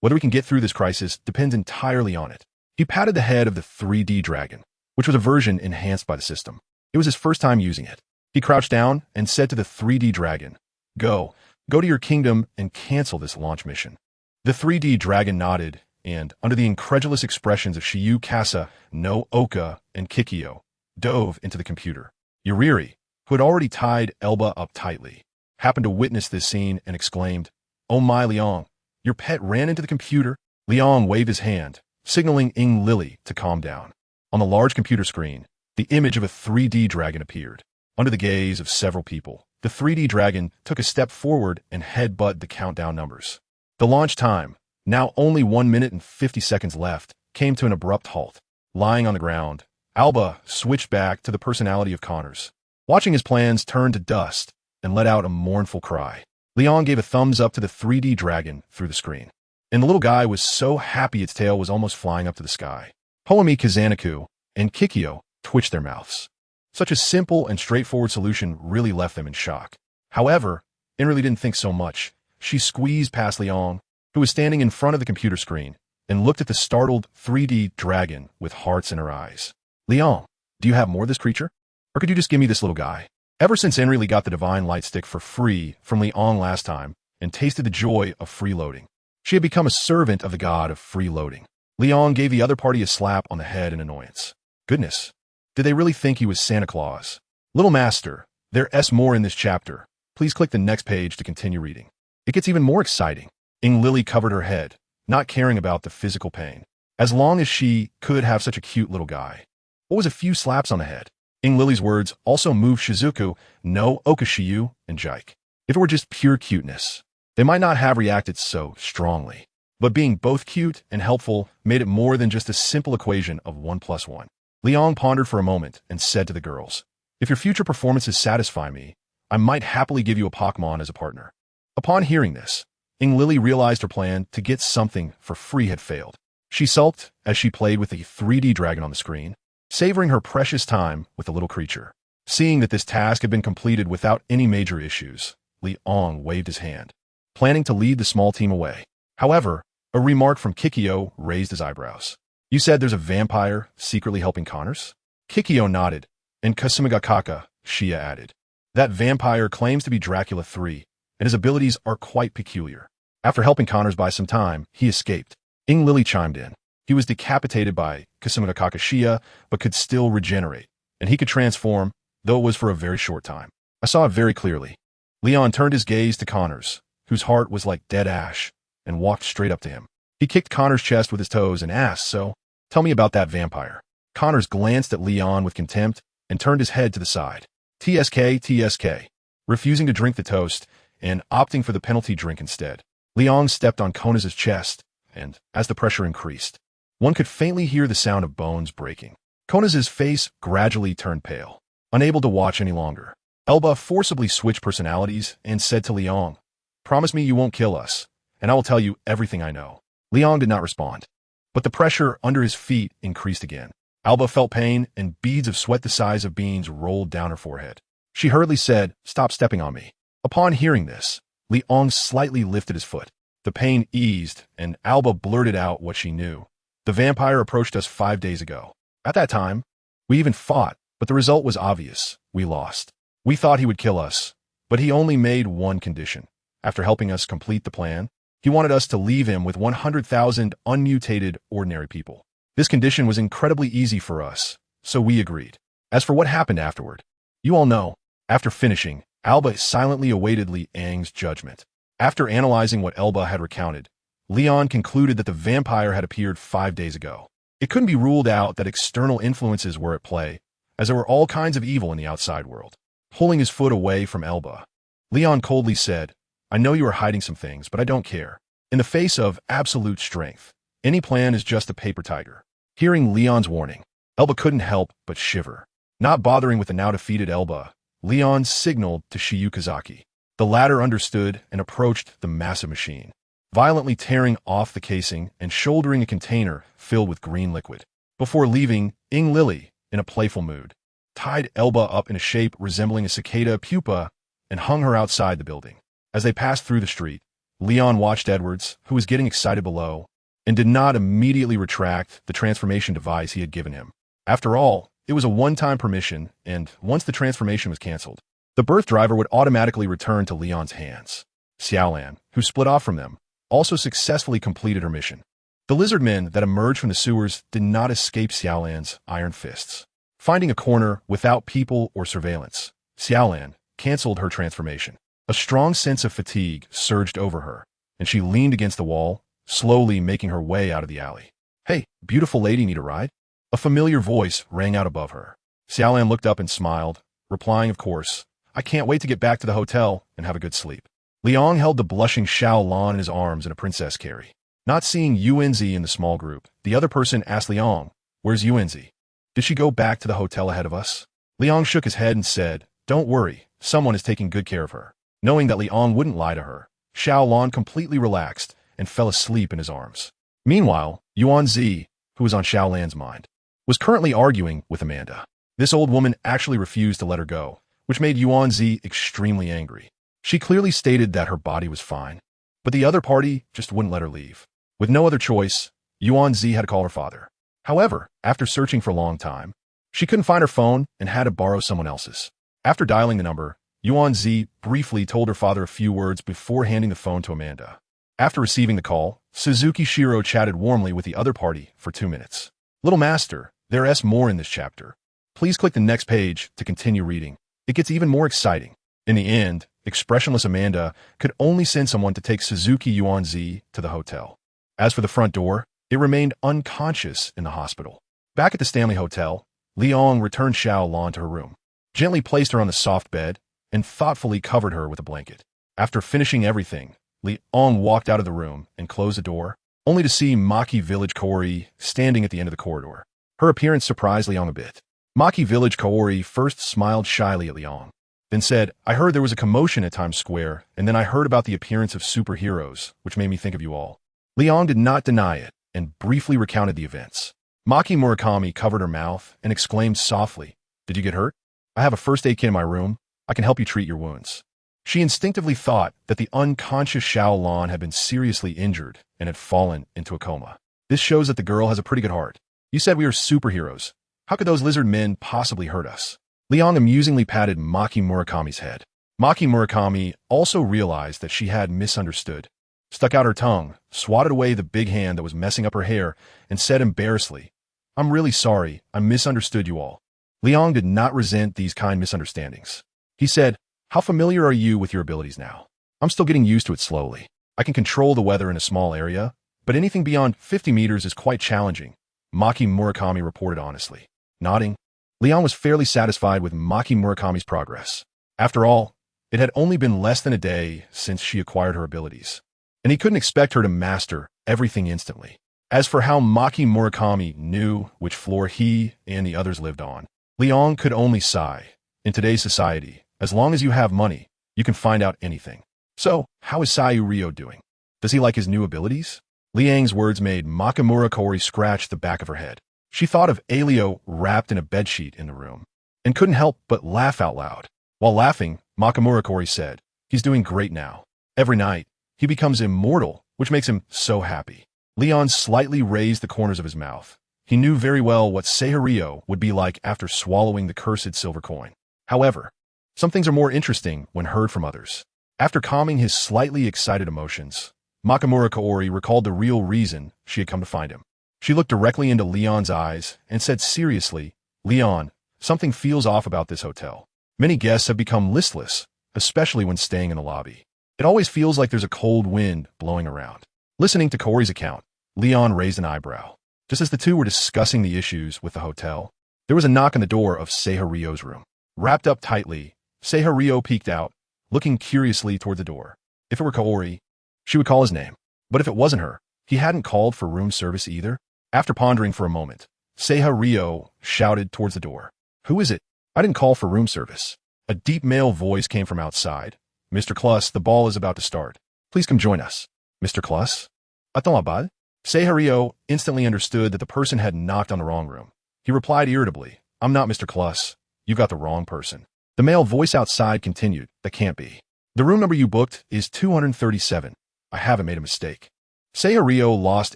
Whether we can get through this crisis depends entirely on it." He patted the head of the 3D dragon, which was a version enhanced by the system. It was his first time using it. He crouched down and said to the 3D dragon, Go to your kingdom and cancel this launch mission. The 3D dragon nodded, and, under the incredulous expressions of Shiyu Kasa, no Oka, and Kikyo, dove into the computer. Yuriri, who had already tied Elba up tightly, happened to witness this scene and exclaimed, Oh my, Liang, your pet ran into the computer? Liang waved his hand, signaling Ing Lily to calm down. On the large computer screen, the image of a 3D dragon appeared. Under the gaze of several people, the 3D dragon took a step forward and headbutted the countdown numbers. The launch time, now only 1 minute and 50 seconds left, came to an abrupt halt. Lying on the ground, Alba switched back to the personality of Connors, watching his plans turn to dust, and let out a mournful cry. Leon gave a thumbs up to the 3D dragon through the screen, and the little guy was so happy its tail was almost flying up to the sky. Homi Kazanaku and Kikyo twitched their mouths. Such a simple and straightforward solution really left them in shock. However, In really didn't think so much. She squeezed past Leon, who was standing in front of the computer screen, and looked at the startled 3D dragon with hearts in her eyes. Leon, do you have more of this creature? Or could you just give me this little guy? Ever since Enrili got the divine light stick for free from Leon last time and tasted the joy of freeloading, she had become a servant of the god of freeloading. Leon gave the other party a slap on the head in annoyance. Goodness, did they really think he was Santa Claus? Little master, there's more in this chapter. Please click the next page to continue reading. It gets even more exciting. Ing Lily covered her head, not caring about the physical pain, as long as she could have such a cute little guy. What was a few slaps on the head? Ing Lily's words also moved Shizuku, No, Okashiyu, and Jike. If it were just pure cuteness, they might not have reacted so strongly. But being both cute and helpful made it more than just a simple equation of 1 + 1. Leon pondered for a moment and said to the girls, If your future performances satisfy me, I might happily give you a Pokemon as a partner. Upon hearing this, Ing Lily realized her plan to get something for free had failed. She sulked as she played with the 3D dragon on the screen, savoring her precious time with the little creature. Seeing that this task had been completed without any major issues, Leon waved his hand, planning to lead the small team away. However, a remark from Kikyo raised his eyebrows. You said there's a vampire secretly helping Connors? Kikyo nodded, and Kasumigakaka, Shia added. That vampire claims to be Dracula 3, and his abilities are quite peculiar. After helping Connors by some time, he escaped. Ing Lily chimed in. He was decapitated by Kasumigakaka Shia, but could still regenerate, and he could transform, though it was for a very short time. I saw it very clearly. Leon turned his gaze to Connors, whose heart was like dead ash, and walked straight up to him. He kicked Connor's chest with his toes and asked, So, tell me about that vampire. Connors glanced at Leon with contempt and turned his head to the side. TSK, refusing to drink the toast and opting for the penalty drink instead. Leon stepped on Konaz's chest, and, as the pressure increased, one could faintly hear the sound of bones breaking. Konaz's face gradually turned pale, unable to watch any longer. Elba forcibly switched personalities and said to Leon, Promise me you won't kill us, and I will tell you everything I know. Leon did not respond, but the pressure under his feet increased again. Alba felt pain, and beads of sweat the size of beans rolled down her forehead. She hurriedly said, Stop stepping on me. Upon hearing this, Leon slightly lifted his foot. The pain eased, and Alba blurted out what she knew. The vampire approached us 5 days ago. At that time, we even fought, but the result was obvious. We lost. We thought he would kill us, but he only made one condition. After helping us complete the plan, he wanted us to leave him with 100,000 unmutated ordinary people. This condition was incredibly easy for us, so we agreed. As for what happened afterward, you all know. After finishing, Alba silently awaited Liang's judgment. After analyzing what Elba had recounted, Leon concluded that the vampire had appeared 5 days ago. It couldn't be ruled out that external influences were at play, as there were all kinds of evil in the outside world. Pulling his foot away from Elba, Leon coldly said, I know you are hiding some things, but I don't care. In the face of absolute strength, any plan is just a paper tiger. Hearing Leon's warning, Elba couldn't help but shiver. Not bothering with the now defeated Elba, Leon signaled to Shiyu Kazaki. The latter understood and approached the massive machine, violently tearing off the casing and shouldering a container filled with green liquid. Before leaving, Ing Lily, in a playful mood, tied Elba up in a shape resembling a cicada pupa and hung her outside the building. As they passed through the street, Leon watched Edwards, who was getting excited below, and did not immediately retract the transformation device he had given him. After all, it was a one-time permission, and once the transformation was canceled, the birth driver would automatically return to Leon's hands. Xiaolan, who split off from them, also successfully completed her mission. The lizard men that emerged from the sewers did not escape Xiaolan's iron fists. Finding a corner without people or surveillance, Xiaolan canceled her transformation. A strong sense of fatigue surged over her, and she leaned against the wall, slowly making her way out of the alley. "Hey, beautiful lady, need a ride?" A familiar voice rang out above her. Xiaolan looked up and smiled, replying, "Of course. I can't wait to get back to the hotel and have a good sleep." Liang held the blushing Xiaolan in his arms in a princess carry. Not seeing Yuanzi in the small group, the other person asked Liang, "Where's Yuanzi? Did she go back to the hotel ahead of us?" Liang shook his head and said, "Don't worry, someone is taking good care of her." Knowing that Liang wouldn't lie to her, Xiaolan completely relaxed and fell asleep in his arms. Meanwhile, Yuanzi, who was on Xiaolan's mind, was currently arguing with Amanda. This old woman actually refused to let her go, which made Yuanzi extremely angry. She clearly stated that her body was fine, but the other party just wouldn't let her leave. With no other choice, Yuanzi had to call her father. However, after searching for a long time, she couldn't find her phone and had to borrow someone else's. After dialing the number, Yuanzi briefly told her father a few words before handing the phone to Amanda. After receiving the call, Suzuki Shiro chatted warmly with the other party for 2 minutes. Little Master, there's more in this chapter. Please click the next page to continue reading. It gets even more exciting. In the end, expressionless Amanda could only send someone to take Suzuki Yuanzi to the hotel. As for the front door, it remained unconscious in the hospital. Back at the Stanley Hotel, Liang returned Xiaolan to her room, gently placed her on the soft bed, and thoughtfully covered her with a blanket. After finishing everything, Liang walked out of the room and closed the door, only to see Maki Village Kaori standing at the end of the corridor. Her appearance surprised Liang a bit. Maki Village Kaori first smiled shyly at Liang, then said, "I heard there was a commotion at Times Square, and then I heard about the appearance of superheroes, which made me think of you all." Liang did not deny it, and briefly recounted the events. Maki Murakami covered her mouth and exclaimed softly, "Did you get hurt? I have a first aid kit in my room. I can help you treat your wounds." She instinctively thought that the unconscious Xiaolan had been seriously injured and had fallen into a coma. This shows that the girl has a pretty good heart. "You said we are superheroes. How could those lizard men possibly hurt us?" Liang amusingly patted Maki Murakami's head. Maki Murakami also realized that she had misunderstood, stuck out her tongue, swatted away the big hand that was messing up her hair, and said embarrassedly, "I'm really sorry, I misunderstood you all." Liang did not resent these kind misunderstandings. He said, "How familiar are you with your abilities now?" "I'm still getting used to it slowly. I can control the weather in a small area, but anything beyond 50 meters is quite challenging," Maki Murakami reported honestly. Nodding, Liang was fairly satisfied with Maki Murakami's progress. After all, it had only been less than a day since she acquired her abilities, and he couldn't expect her to master everything instantly. As for how Maki Murakami knew which floor he and the others lived on, Liang could only sigh. In today's society, as long as you have money, you can find out anything. So, how is Sayu Ryo doing? Does he like his new abilities? Liang's words made Makamura Kaori scratch the back of her head. She thought of Alio wrapped in a bedsheet in the room, and couldn't help but laugh out loud. While laughing, Makamura Kaori said, "He's doing great now. Every night, he becomes immortal, which makes him so happy." Leon slightly raised the corners of his mouth. He knew very well what Seihario would be like after swallowing the cursed silver coin. However, some things are more interesting when heard from others. After calming his slightly excited emotions, Makamura Kaori recalled the real reason she had come to find him. She looked directly into Leon's eyes and said seriously, "Leon, something feels off about this hotel. Many guests have become listless, especially when staying in the lobby. It always feels like there's a cold wind blowing around." Listening to Kaori's account, Leon raised an eyebrow. Just as the two were discussing the issues with the hotel, there was a knock on the door of Seihario's room. Wrapped up tightly, Seihario peeked out, looking curiously toward the door. If it were Kaori, she would call his name. But if it wasn't her, he hadn't called for room service either. After pondering for a moment, Seihario shouted towards the door. "Who is it? I didn't call for room service." A deep male voice came from outside. "Mr. Kluss, the ball is about to start. Please come join us." "Mr. Kluss? Attends abad?" Seihario instantly understood that the person had knocked on the wrong room. He replied irritably, "I'm not Mr. Kluss. You got the wrong person." The male voice outside continued, "That can't be. The room number you booked is 237. I haven't made a mistake." Seihario lost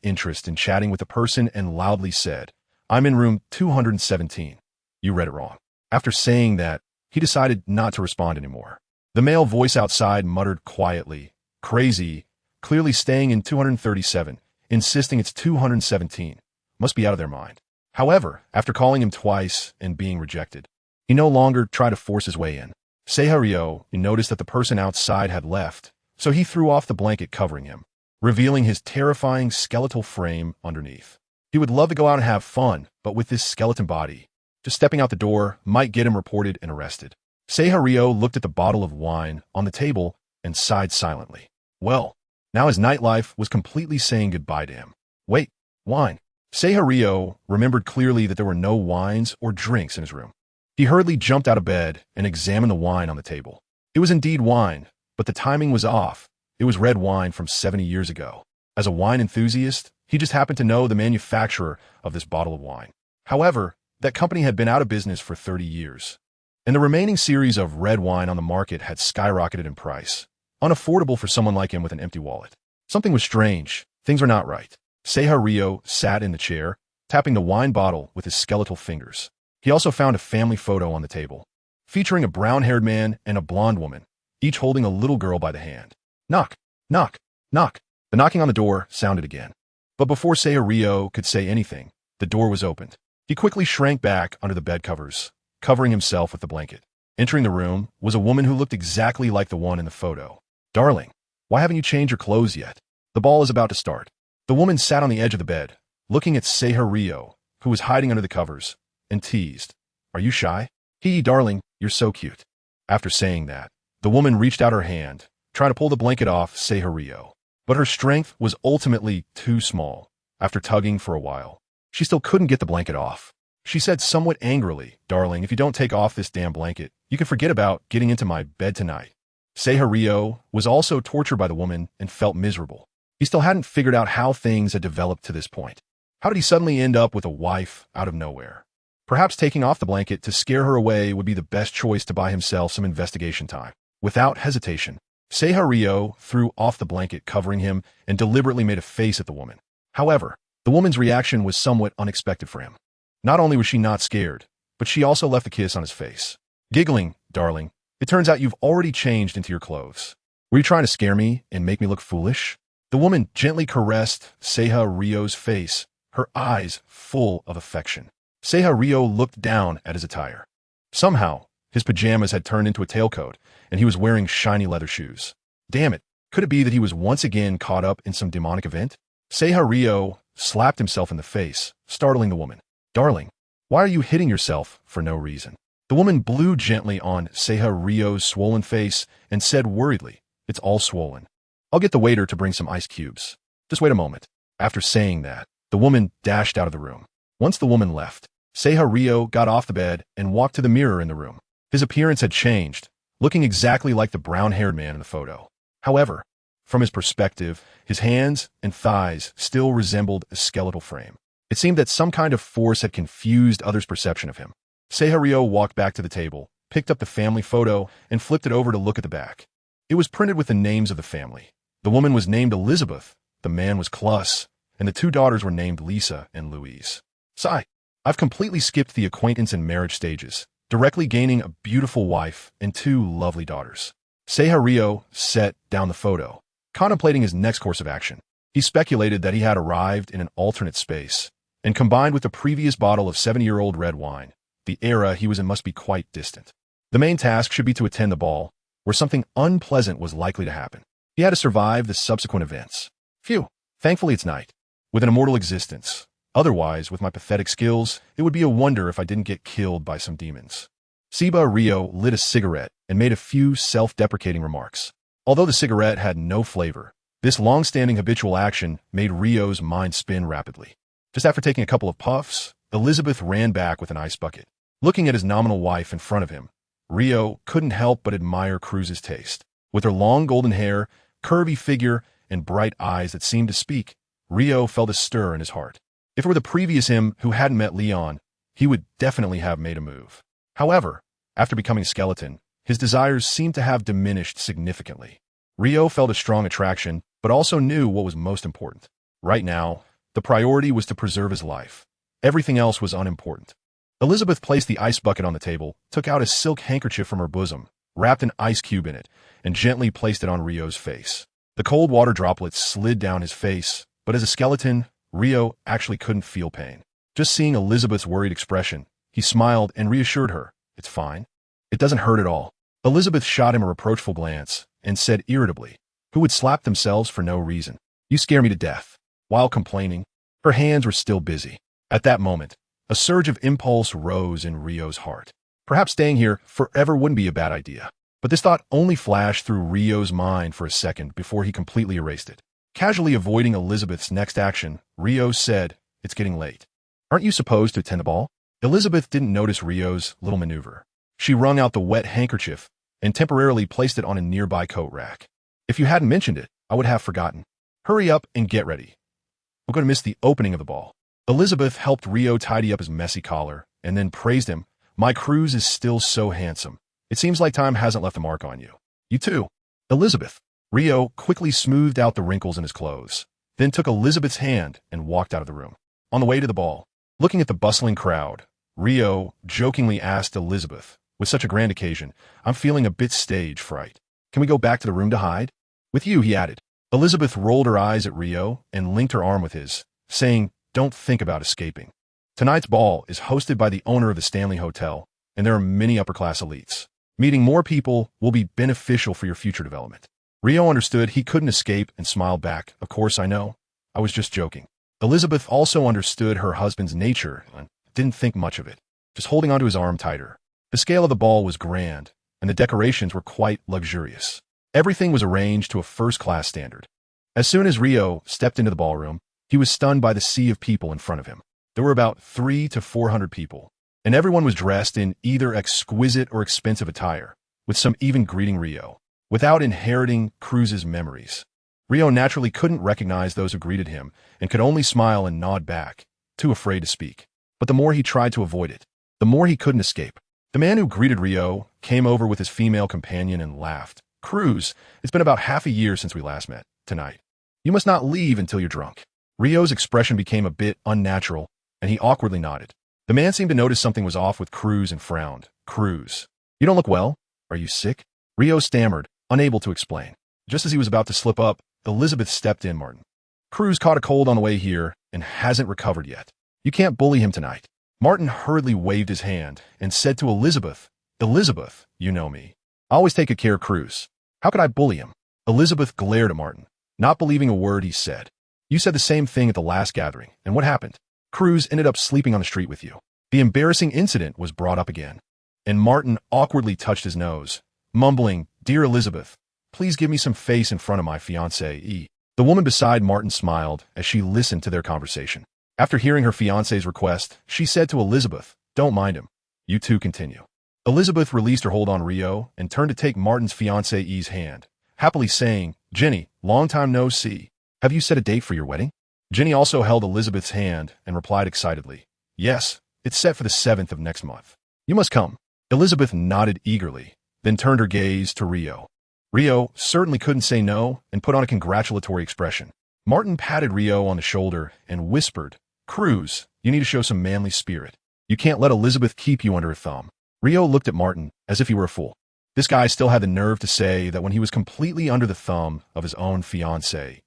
interest in chatting with the person and loudly said, I'm in room 217. You read it wrong. After saying that, he decided not to respond anymore. The male voice outside muttered quietly, crazy, clearly staying in 237, insisting it's 217. Must be out of their mind. However, after calling him twice and being rejected, he no longer tried to force his way in. Seihario noticed that the person outside had left, so he threw off the blanket covering him, revealing his terrifying skeletal frame underneath. He would love to go out and have fun, but with this skeleton body, just stepping out the door might get him reported and arrested. Seihario looked at the bottle of wine on the table and sighed silently. Well, now his nightlife was completely saying goodbye to him. Wait, wine. Seihario remembered clearly that there were no wines or drinks in his room. He hurriedly jumped out of bed and examined the wine on the table. It was indeed wine, but the timing was off. It was red wine from 70 years ago. As a wine enthusiast, he just happened to know the manufacturer of this bottle of wine. However, that company had been out of business for 30 years, and the remaining series of red wine on the market had skyrocketed in price, unaffordable for someone like him with an empty wallet. Something was strange. Things were not right. Seihario sat in the chair, tapping the wine bottle with his skeletal fingers. He also found a family photo on the table, featuring a brown-haired man and a blonde woman, each holding a little girl by the hand. Knock, knock, knock. The knocking on the door sounded again. But before Seihario could say anything, the door was opened. He quickly shrank back under the bed covers, covering himself with the blanket. Entering the room was a woman who looked exactly like the one in the photo. Darling, why haven't you changed your clothes yet? The ball is about to start. The woman sat on the edge of the bed, looking at Seihario, who was hiding under the covers, and teased. Are you shy? Darling, you're so cute. After saying that, the woman reached out her hand, trying to pull the blanket off Seihario. But her strength was ultimately too small. After tugging for a while, she still couldn't get the blanket off. She said somewhat angrily, Darling, if you don't take off this damn blanket, you can forget about getting into my bed tonight. Seihario was also tortured by the woman and felt miserable. He still hadn't figured out how things had developed to this point. How did he suddenly end up with a wife out of nowhere? Perhaps taking off the blanket to scare her away would be the best choice to buy himself some investigation time. Without hesitation, Seihario threw off the blanket covering him and deliberately made a face at the woman. However, the woman's reaction was somewhat unexpected for him. Not only was she not scared, but she also left a kiss on his face. Giggling, Darling, it turns out you've already changed into your clothes. Were you trying to scare me and make me look foolish? The woman gently caressed Seihario's face, her eyes full of affection. Seihario looked down at his attire. Somehow, his pajamas had turned into a tailcoat, and he was wearing shiny leather shoes. Damn it, could it be that he was once again caught up in some demonic event? Seihario slapped himself in the face, startling the woman. Darling, why are you hitting yourself for no reason? The woman blew gently on Seihario's swollen face and said worriedly, It's all swollen. I'll get the waiter to bring some ice cubes. Just wait a moment. After saying that, the woman dashed out of the room. Once the woman left, Seihario got off the bed and walked to the mirror in the room. His appearance had changed, looking exactly like the brown-haired man in the photo. However, from his perspective, his hands and thighs still resembled a skeletal frame. It seemed that some kind of force had confused others' perception of him. Seihario walked back to the table, picked up the family photo, and flipped it over to look at the back. It was printed with the names of the family. The woman was named Elizabeth, the man was Klaus, and the two daughters were named Lisa and Louise. Sigh, I've completely skipped the acquaintance and marriage stages, directly gaining a beautiful wife and two lovely daughters. Seihario set down the photo, contemplating his next course of action. He speculated that he had arrived in an alternate space, and combined with the previous bottle of 70-year-old red wine, the era he was in must be quite distant. The main task should be to attend the ball, where something unpleasant was likely to happen. He had to survive the subsequent events. Phew, thankfully it's night. With an immortal existence. Otherwise, with my pathetic skills, it would be a wonder if I didn't get killed by some demons. Seihario lit a cigarette and made a few self-deprecating remarks. Although the cigarette had no flavor, this long-standing habitual action made Rio's mind spin rapidly. Just after taking a couple of puffs, Elizabeth ran back with an ice bucket. Looking at his nominal wife in front of him, Rio couldn't help but admire Cruz's taste. With her long golden hair, curvy figure, and bright eyes that seemed to speak, Rio felt a stir in his heart. If it were the previous him who hadn't met Leon, he would definitely have made a move. However, after becoming a skeleton, his desires seemed to have diminished significantly. Rio felt a strong attraction, but also knew what was most important. Right now, the priority was to preserve his life. Everything else was unimportant. Elizabeth placed the ice bucket on the table, took out a silk handkerchief from her bosom, wrapped an ice cube in it, and gently placed it on Rio's face. The cold water droplets slid down his face, but as a skeleton, Rio actually couldn't feel pain. Just seeing Elizabeth's worried expression, he smiled and reassured her, "It's fine. It doesn't hurt at all." Elizabeth shot him a reproachful glance and said irritably, "Who would slap themselves for no reason? You scare me to death." While complaining, her hands were still busy. At that moment, a surge of impulse rose in Rio's heart. Perhaps staying here forever wouldn't be a bad idea. But this thought only flashed through Rio's mind for a second before he completely erased it. Casually avoiding Elizabeth's next action, Rio said, "It's getting late. Aren't you supposed to attend the ball?" Elizabeth didn't notice Rio's little maneuver. She wrung out the wet handkerchief and temporarily placed it on a nearby coat rack. "If you hadn't mentioned it, I would have forgotten. Hurry up and get ready. We're going to miss the opening of the ball." Elizabeth helped Rio tidy up his messy collar and then praised him. "My Cruz is still so handsome. It seems like time hasn't left a mark on you." "You too, Elizabeth." Rio quickly smoothed out the wrinkles in his clothes, then took Elizabeth's hand and walked out of the room. On the way to the ball, looking at the bustling crowd, Rio jokingly asked Elizabeth, "With such a grand occasion, I'm feeling a bit stage fright. Can we go back to the room to hide?" "With you," he added. Elizabeth rolled her eyes at Rio and linked her arm with his, saying, "Don't think about escaping. Tonight's ball is hosted by the owner of the Stanley Hotel, and there are many upper-class elites. Meeting more people will be beneficial for your future development." Rio understood he couldn't escape and smiled back. "Of course I know. I was just joking." Elizabeth also understood her husband's nature and didn't think much of it, just holding onto his arm tighter. The scale of the ball was grand, and the decorations were quite luxurious. Everything was arranged to a first-class standard. As soon as Rio stepped into the ballroom, he was stunned by the sea of people in front of him. There were about 300 to 400 people, and everyone was dressed in either exquisite or expensive attire, with some even greeting Rio. Without inheriting Cruz's memories, Rio naturally couldn't recognize those who greeted him and could only smile and nod back, too afraid to speak. But the more he tried to avoid it, the more he couldn't escape. The man who greeted Rio came over with his female companion and laughed. "Cruz, it's been about half a year since we last met. Tonight, you must not leave until you're drunk." Rio's expression became a bit unnatural, and he awkwardly nodded. The man seemed to notice something was off with Cruz and frowned. "Cruz, you don't look well. Are you sick?" Rio stammered, unable to explain. Just as he was about to slip up, Elizabeth stepped in. "Martin, Cruz caught a cold on the way here and hasn't recovered yet. You can't bully him tonight." Martin hurriedly waved his hand and said to Elizabeth, "Elizabeth, you know me. I always take good care of Cruz. How could I bully him?" Elizabeth glared at Martin, not believing a word he said. "You said the same thing at the last gathering, and what happened? Cruz ended up sleeping on the street with you." The embarrassing incident was brought up again, and Martin awkwardly touched his nose, mumbling, "Dear Elizabeth, please give me some face in front of my fiancé." The woman beside Martin smiled as she listened to their conversation. After hearing her fiancé's request, she said to Elizabeth, "Don't mind him. You two continue." Elizabeth released her hold on Rio and turned to take Martin's fiancée's hand, happily saying, "Jenny, long time no see. Have you set a date for your wedding?" Jenny also held Elizabeth's hand and replied excitedly, "Yes, it's set for the 7th of next month. You must come." Elizabeth nodded eagerly, then turned her gaze to Rio. Rio certainly couldn't say no and put on a congratulatory expression. Martin patted Rio on the shoulder and whispered, "Cruz, you need to show some manly spirit. You can't let Elizabeth keep you under her thumb." Rio looked at Martin as if he were a fool. This guy still had the nerve to say that when he was completely under the thumb of his own fiancée.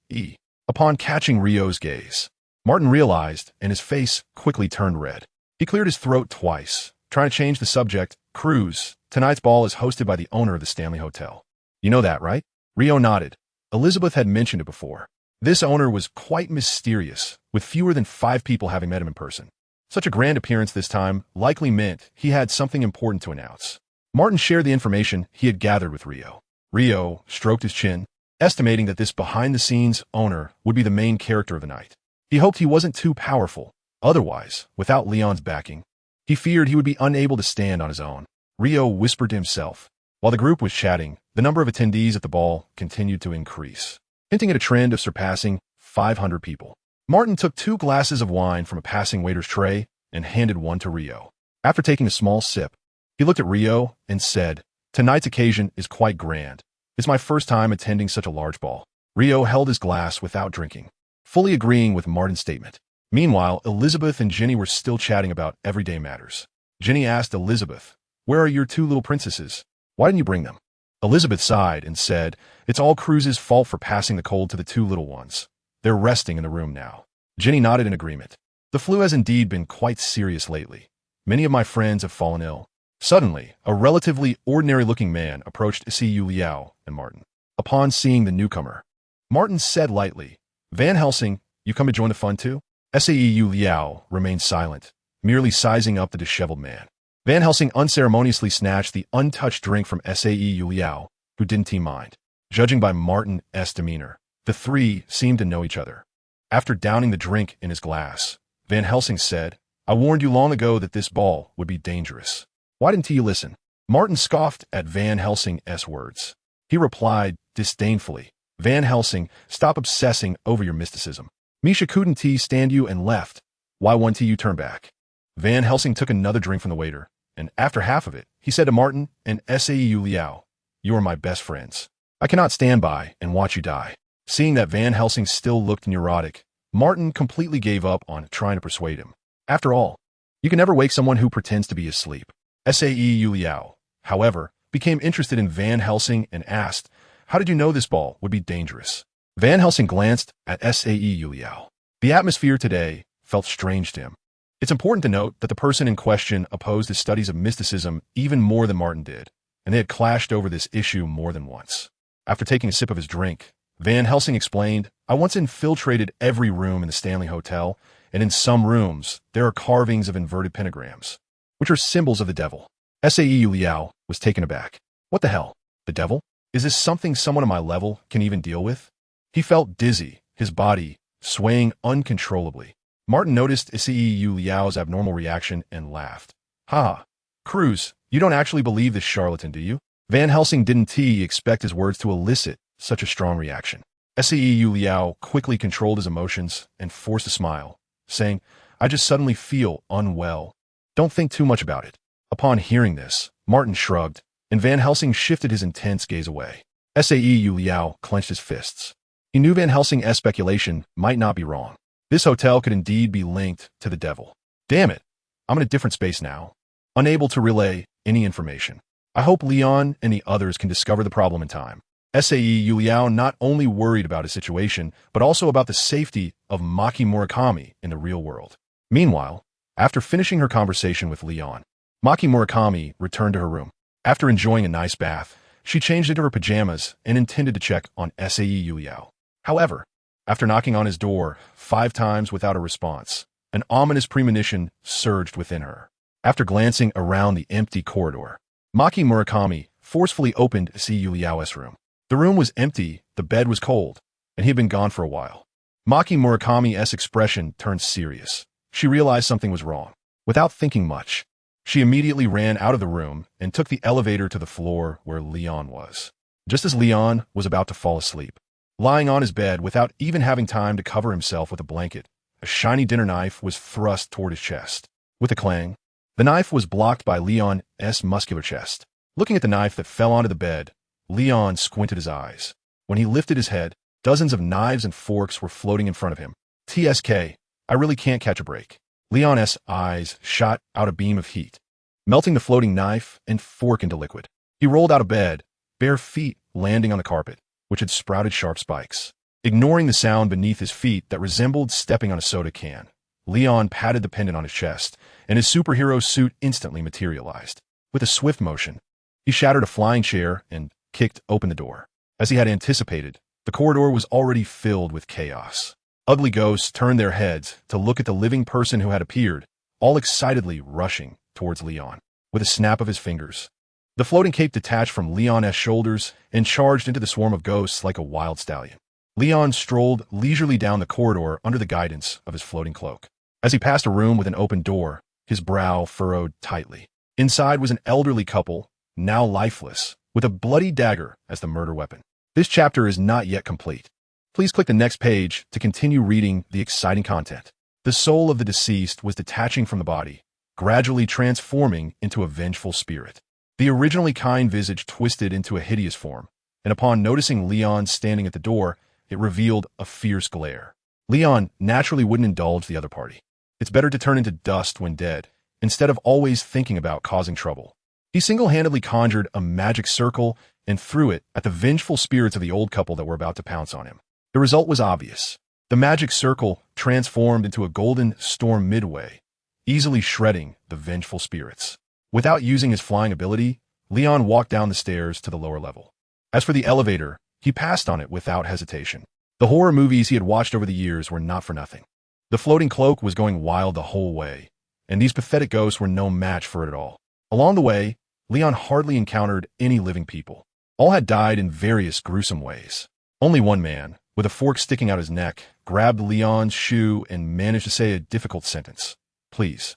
Upon catching Rio's gaze, Martin realized, and his face quickly turned red. He cleared his throat twice, trying to change the subject. "Cruz, tonight's ball is hosted by the owner of the Stanley Hotel. You know that, right?" Rio nodded. Elizabeth had mentioned it before. This owner was quite mysterious, with fewer than 5 people having met him in person. Such a grand appearance this time likely meant he had something important to announce. Martin shared the information he had gathered with Rio. Rio stroked his chin, estimating that this behind-the-scenes owner would be the main character of the night. He hoped he wasn't too powerful. Otherwise, without Leon's backing, he feared he would be unable to stand on his own. Rio whispered to himself. While the group was chatting, the number of attendees at the ball continued to increase, hinting at a trend of surpassing 500 people. Martin took 2 glasses of wine from a passing waiter's tray and handed one to Rio. After taking a small sip, he looked at Rio and said, "Tonight's occasion is quite grand. It's my first time attending such a large ball." Rio held his glass without drinking, fully agreeing with Martin's statement. Meanwhile, Elizabeth and Ginny were still chatting about everyday matters. Ginny asked Elizabeth, "Where are your two little princesses? Why didn't you bring them?" Elizabeth sighed and said, "It's all Cruz's fault for passing the cold to the two little ones. They're resting in the room now." Ginny nodded in agreement. "The flu has indeed been quite serious lately. Many of my friends have fallen ill." Suddenly, a relatively ordinary-looking man approached Siyu Liao and Martin. Upon seeing the newcomer, Martin said lightly, "Van Helsing, you come to join the fun too?" Siyu Liao remained silent, merely sizing up the disheveled man. Van Helsing unceremoniously snatched the untouched drink from Siyu Liao, who didn't mind. Judging by Martin's demeanor, the three seemed to know each other. After downing the drink in his glass, Van Helsing said, "I warned you long ago that this ball would be dangerous. Why didn't you listen?" Martin scoffed at Van Helsing's words. He replied disdainfully, "Van Helsing, stop obsessing over your mysticism. Misha couldn't stand you and left. Why won't you turn back?" Van Helsing took another drink from the waiter, and after half of it, he said to Martin and Siyu Liao, "You are my best friends. I cannot stand by and watch you die." Seeing that Van Helsing still looked neurotic, Martin completely gave up on trying to persuade him. After all, you can never wake someone who pretends to be asleep. Siyu Liao, however, became interested in Van Helsing and asked, "How did you know this ball would be dangerous?" Van Helsing glanced at Siyu Liao. The atmosphere today felt strange to him. It's important to note that the person in question opposed his studies of mysticism even more than Martin did, and they had clashed over this issue more than once. After taking a sip of his drink, Van Helsing explained, "I once infiltrated every room in the Stanley Hotel, and in some rooms there are carvings of inverted pentagrams, which are symbols of the devil." Siyu Liao was taken aback. "What the hell? The devil? Is this something someone on my level can even deal with?" He felt dizzy, his body swaying uncontrollably. Martin noticed Siyu Liao's abnormal reaction and laughed. "Ha! Cruz, you don't actually believe this charlatan, do you?" Van Helsing didn't expect his words to elicit such a strong reaction. Siyu Liao quickly controlled his emotions and forced a smile, saying, "I just suddenly feel unwell. Don't think too much about it." Upon hearing this, Martin shrugged, and Van Helsing shifted his intense gaze away. Siyu Liao clenched his fists. He knew Van Helsing's speculation might not be wrong. This hotel could indeed be linked to the devil. Damn it, I'm in a different space now, unable to relay any information. I hope Leon and the others can discover the problem in time. Siyu Liao not only worried about his situation, but also about the safety of Maki Murakami in the real world. Meanwhile, after finishing her conversation with Leon, Maki Murakami returned to her room. After enjoying a nice bath, she changed into her pajamas and intended to check on Siyu Liao. However, after knocking on his door 5 times without a response, an ominous premonition surged within her. After glancing around the empty corridor, Maki Murakami forcefully opened Siyu Liao's room. The room was empty, the bed was cold, and he had been gone for a while. Maki Murakami's expression turned serious. She realized something was wrong. Without thinking much, she immediately ran out of the room and took the elevator to the floor where Leon was. Just as Leon was about to fall asleep, lying on his bed without even having time to cover himself with a blanket, a shiny dinner knife was thrust toward his chest. With a clang, the knife was blocked by Leon's muscular chest. Looking at the knife that fell onto the bed, Leon squinted his eyes. When he lifted his head, dozens of knives and forks were floating in front of him. "TSK, I really can't catch a break." Leon's eyes shot out a beam of heat, melting the floating knife and fork into liquid. He rolled out of bed, bare feet landing on the carpet, which had sprouted sharp spikes. Ignoring the sound beneath his feet that resembled stepping on a soda can, Leon patted the pendant on his chest, and his superhero suit instantly materialized. With a swift motion, he shattered a flying chair and kicked open the door. As he had anticipated, the corridor was already filled with chaos. Ugly ghosts turned their heads to look at the living person who had appeared, all excitedly rushing towards Leon. With a snap of his fingers, the floating cape detached from Leon's shoulders and charged into the swarm of ghosts like a wild stallion. Leon strolled leisurely down the corridor under the guidance of his floating cloak. As he passed a room with an open door, his brow furrowed tightly. Inside was an elderly couple, now lifeless, with a bloody dagger as the murder weapon. This chapter is not yet complete. Please click the next page to continue reading the exciting content. The soul of the deceased was detaching from the body, gradually transforming into a vengeful spirit. The originally kind visage twisted into a hideous form, and upon noticing Leon standing at the door, it revealed a fierce glare. Leon naturally wouldn't indulge the other party. It's better to turn into dust when dead, instead of always thinking about causing trouble. He single-handedly conjured a magic circle and threw it at the vengeful spirits of the old couple that were about to pounce on him. The result was obvious. The magic circle transformed into a golden storm midway, easily shredding the vengeful spirits. Without using his flying ability, Leon walked down the stairs to the lower level. As for the elevator, he passed on it without hesitation. The horror movies he had watched over the years were not for nothing. The floating cloak was going wild the whole way, and these pathetic ghosts were no match for it at all. Along the way, Leon hardly encountered any living people. All had died in various gruesome ways. Only one man, with a fork sticking out his neck, grabbed Leon's shoe and managed to say a difficult sentence. "Please.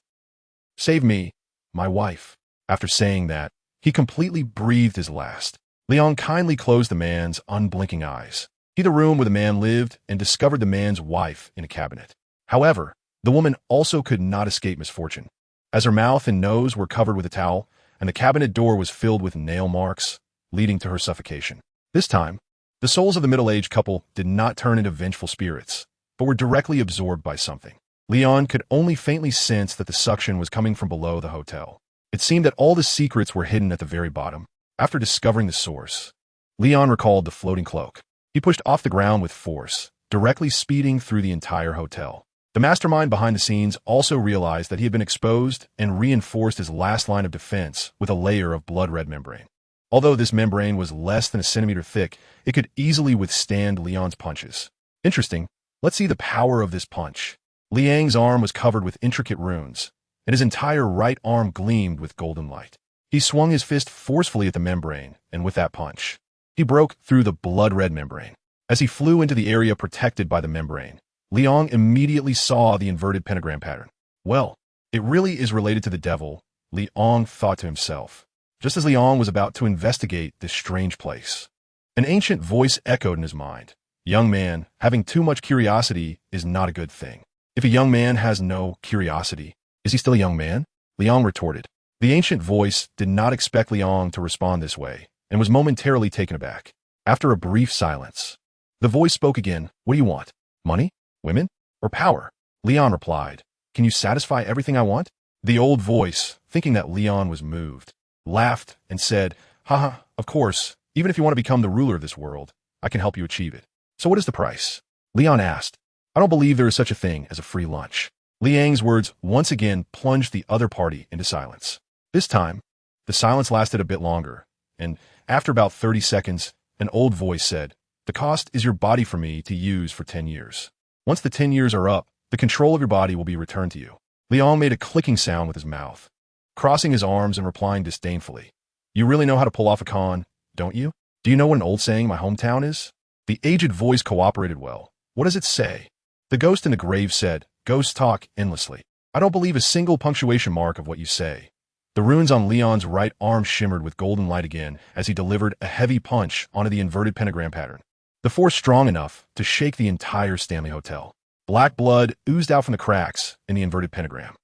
Save me, my wife." After saying that, he completely breathed his last. Leon kindly closed the man's unblinking eyes. He entered the room where the man lived and discovered the man's wife in a cabinet. However, the woman also could not escape misfortune, as her mouth and nose were covered with a towel, and the cabinet door was filled with nail marks, leading to her suffocation. This time, the souls of the middle-aged couple did not turn into vengeful spirits, but were directly absorbed by something. Leon could only faintly sense that the suction was coming from below the hotel. It seemed that all the secrets were hidden at the very bottom. After discovering the source, Leon recalled the floating cloak. He pushed off the ground with force, directly speeding through the entire hotel. The mastermind behind the scenes also realized that he had been exposed and reinforced his last line of defense with a layer of blood-red membrane. Although this membrane was less than a centimeter thick, it could easily withstand Leon's punches. Interesting. Let's see the power of this punch. Liang's arm was covered with intricate runes, and his entire right arm gleamed with golden light. He swung his fist forcefully at the membrane, and with that punch, he broke through the blood-red membrane. As he flew into the area protected by the membrane, Liang immediately saw the inverted pentagram pattern. Well, it really is related to the devil, Liang thought to himself, just as Liang was about to investigate this strange place. An ancient voice echoed in his mind. "Young man, having too much curiosity is not a good thing." If a young man has no curiosity, is he still a young man? Liang retorted. The ancient voice did not expect Liang to respond this way, and was momentarily taken aback. After a brief silence, the voice spoke again. "What do you want? Money? Women? Or power?" Leon replied, "Can you satisfy everything I want?" The old voice, thinking that Leon was moved, laughed and said, "Haha, of course, even if you want to become the ruler of this world, I can help you achieve it." "So what is the price?" Leon asked. "I don't believe there is such a thing as a free lunch." Liang's words once again plunged the other party into silence. This time, the silence lasted a bit longer, and after about 30 seconds, an old voice said, "The cost is your body for me to use for 10 years. Once the 10 years are up, the control of your body will be returned to you." Liang made a clicking sound with his mouth, crossing his arms and replying disdainfully, "You really know how to pull off a con, don't you? Do you know what an old saying in my hometown is?" The aged voice cooperated well. "What does it say?" The ghost in the grave said, "Ghosts talk endlessly. I don't believe a single punctuation mark of what you say." The runes on Leon's right arm shimmered with golden light again as he delivered a heavy punch onto the inverted pentagram pattern. The force strong enough to shake the entire Stanley Hotel. Black blood oozed out from the cracks in the inverted pentagram.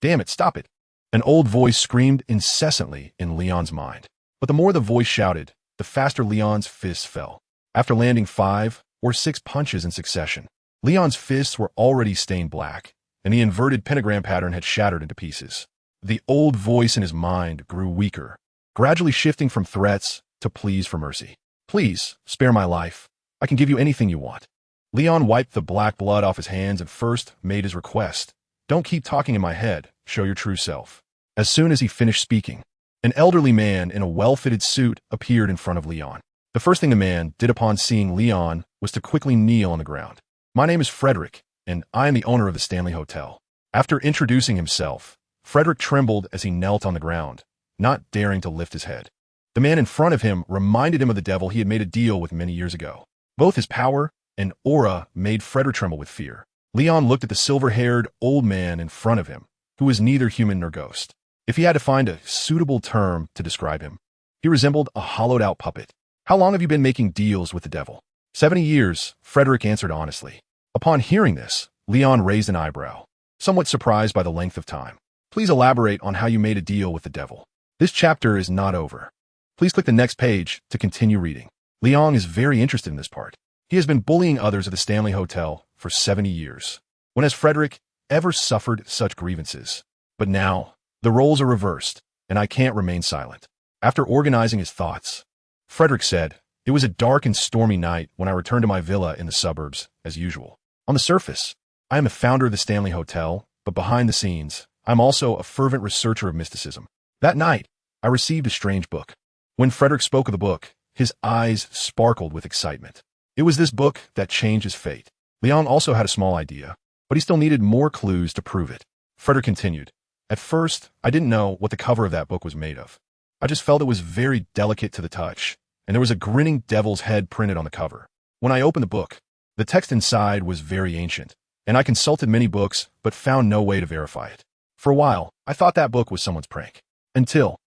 Damn it, stop it!" An old voice screamed incessantly in Leon's mind. But the more the voice shouted, the faster Leon's fists fell. After landing 5 or 6 punches in succession, Leon's fists were already stained black, and the inverted pentagram pattern had shattered into pieces. The old voice in his mind grew weaker, gradually shifting from threats to pleas for mercy. "Please, spare my life. I can give you anything you want." Leon wiped the black blood off his hands and first made his request. "Don't keep talking in my head. Show your true self." As soon as he finished speaking, an elderly man in a well-fitted suit appeared in front of Leon. The first thing the man did upon seeing Leon was to quickly kneel on the ground. "My name is Frederick, and I am the owner of the Stanley Hotel." After introducing himself, Frederick trembled as he knelt on the ground, not daring to lift his head. The man in front of him reminded him of the devil he had made a deal with many years ago. Both his power and aura made Frederick tremble with fear. Leon looked at the silver-haired old man in front of him, who was neither human nor ghost. If he had to find a suitable term to describe him, he resembled a hollowed-out puppet. "How long have you been making deals with the devil?" 70 years, Frederick answered honestly. Upon hearing this, Leon raised an eyebrow, somewhat surprised by the length of time. "Please elaborate on how you made a deal with the devil." This chapter is not over. Please click the next page to continue reading. Leon is very interested in this part. He has been bullying others at the Stanley Hotel for for 70 years. When has Frederick ever suffered such grievances? But now, the roles are reversed, and I can't remain silent. After organizing his thoughts, Frederick said, "It was a dark and stormy night when I returned to my villa in the suburbs, as usual. On the surface, I am a founder of the Stanley Hotel, but behind the scenes, I'm also a fervent researcher of mysticism. That night, I received a strange book. When Frederick spoke of the book, his eyes sparkled with excitement. It was this book that changed his fate. Leon also had a small idea, but he still needed more clues to prove it. Frederick continued, "At first, I didn't know what the cover of that book was made of. I just felt it was very delicate to the touch, and there was a grinning devil's head printed on the cover. When I opened the book, the text inside was very ancient, and I consulted many books but found no way to verify it. For a while, I thought that book was someone's prank. Until..."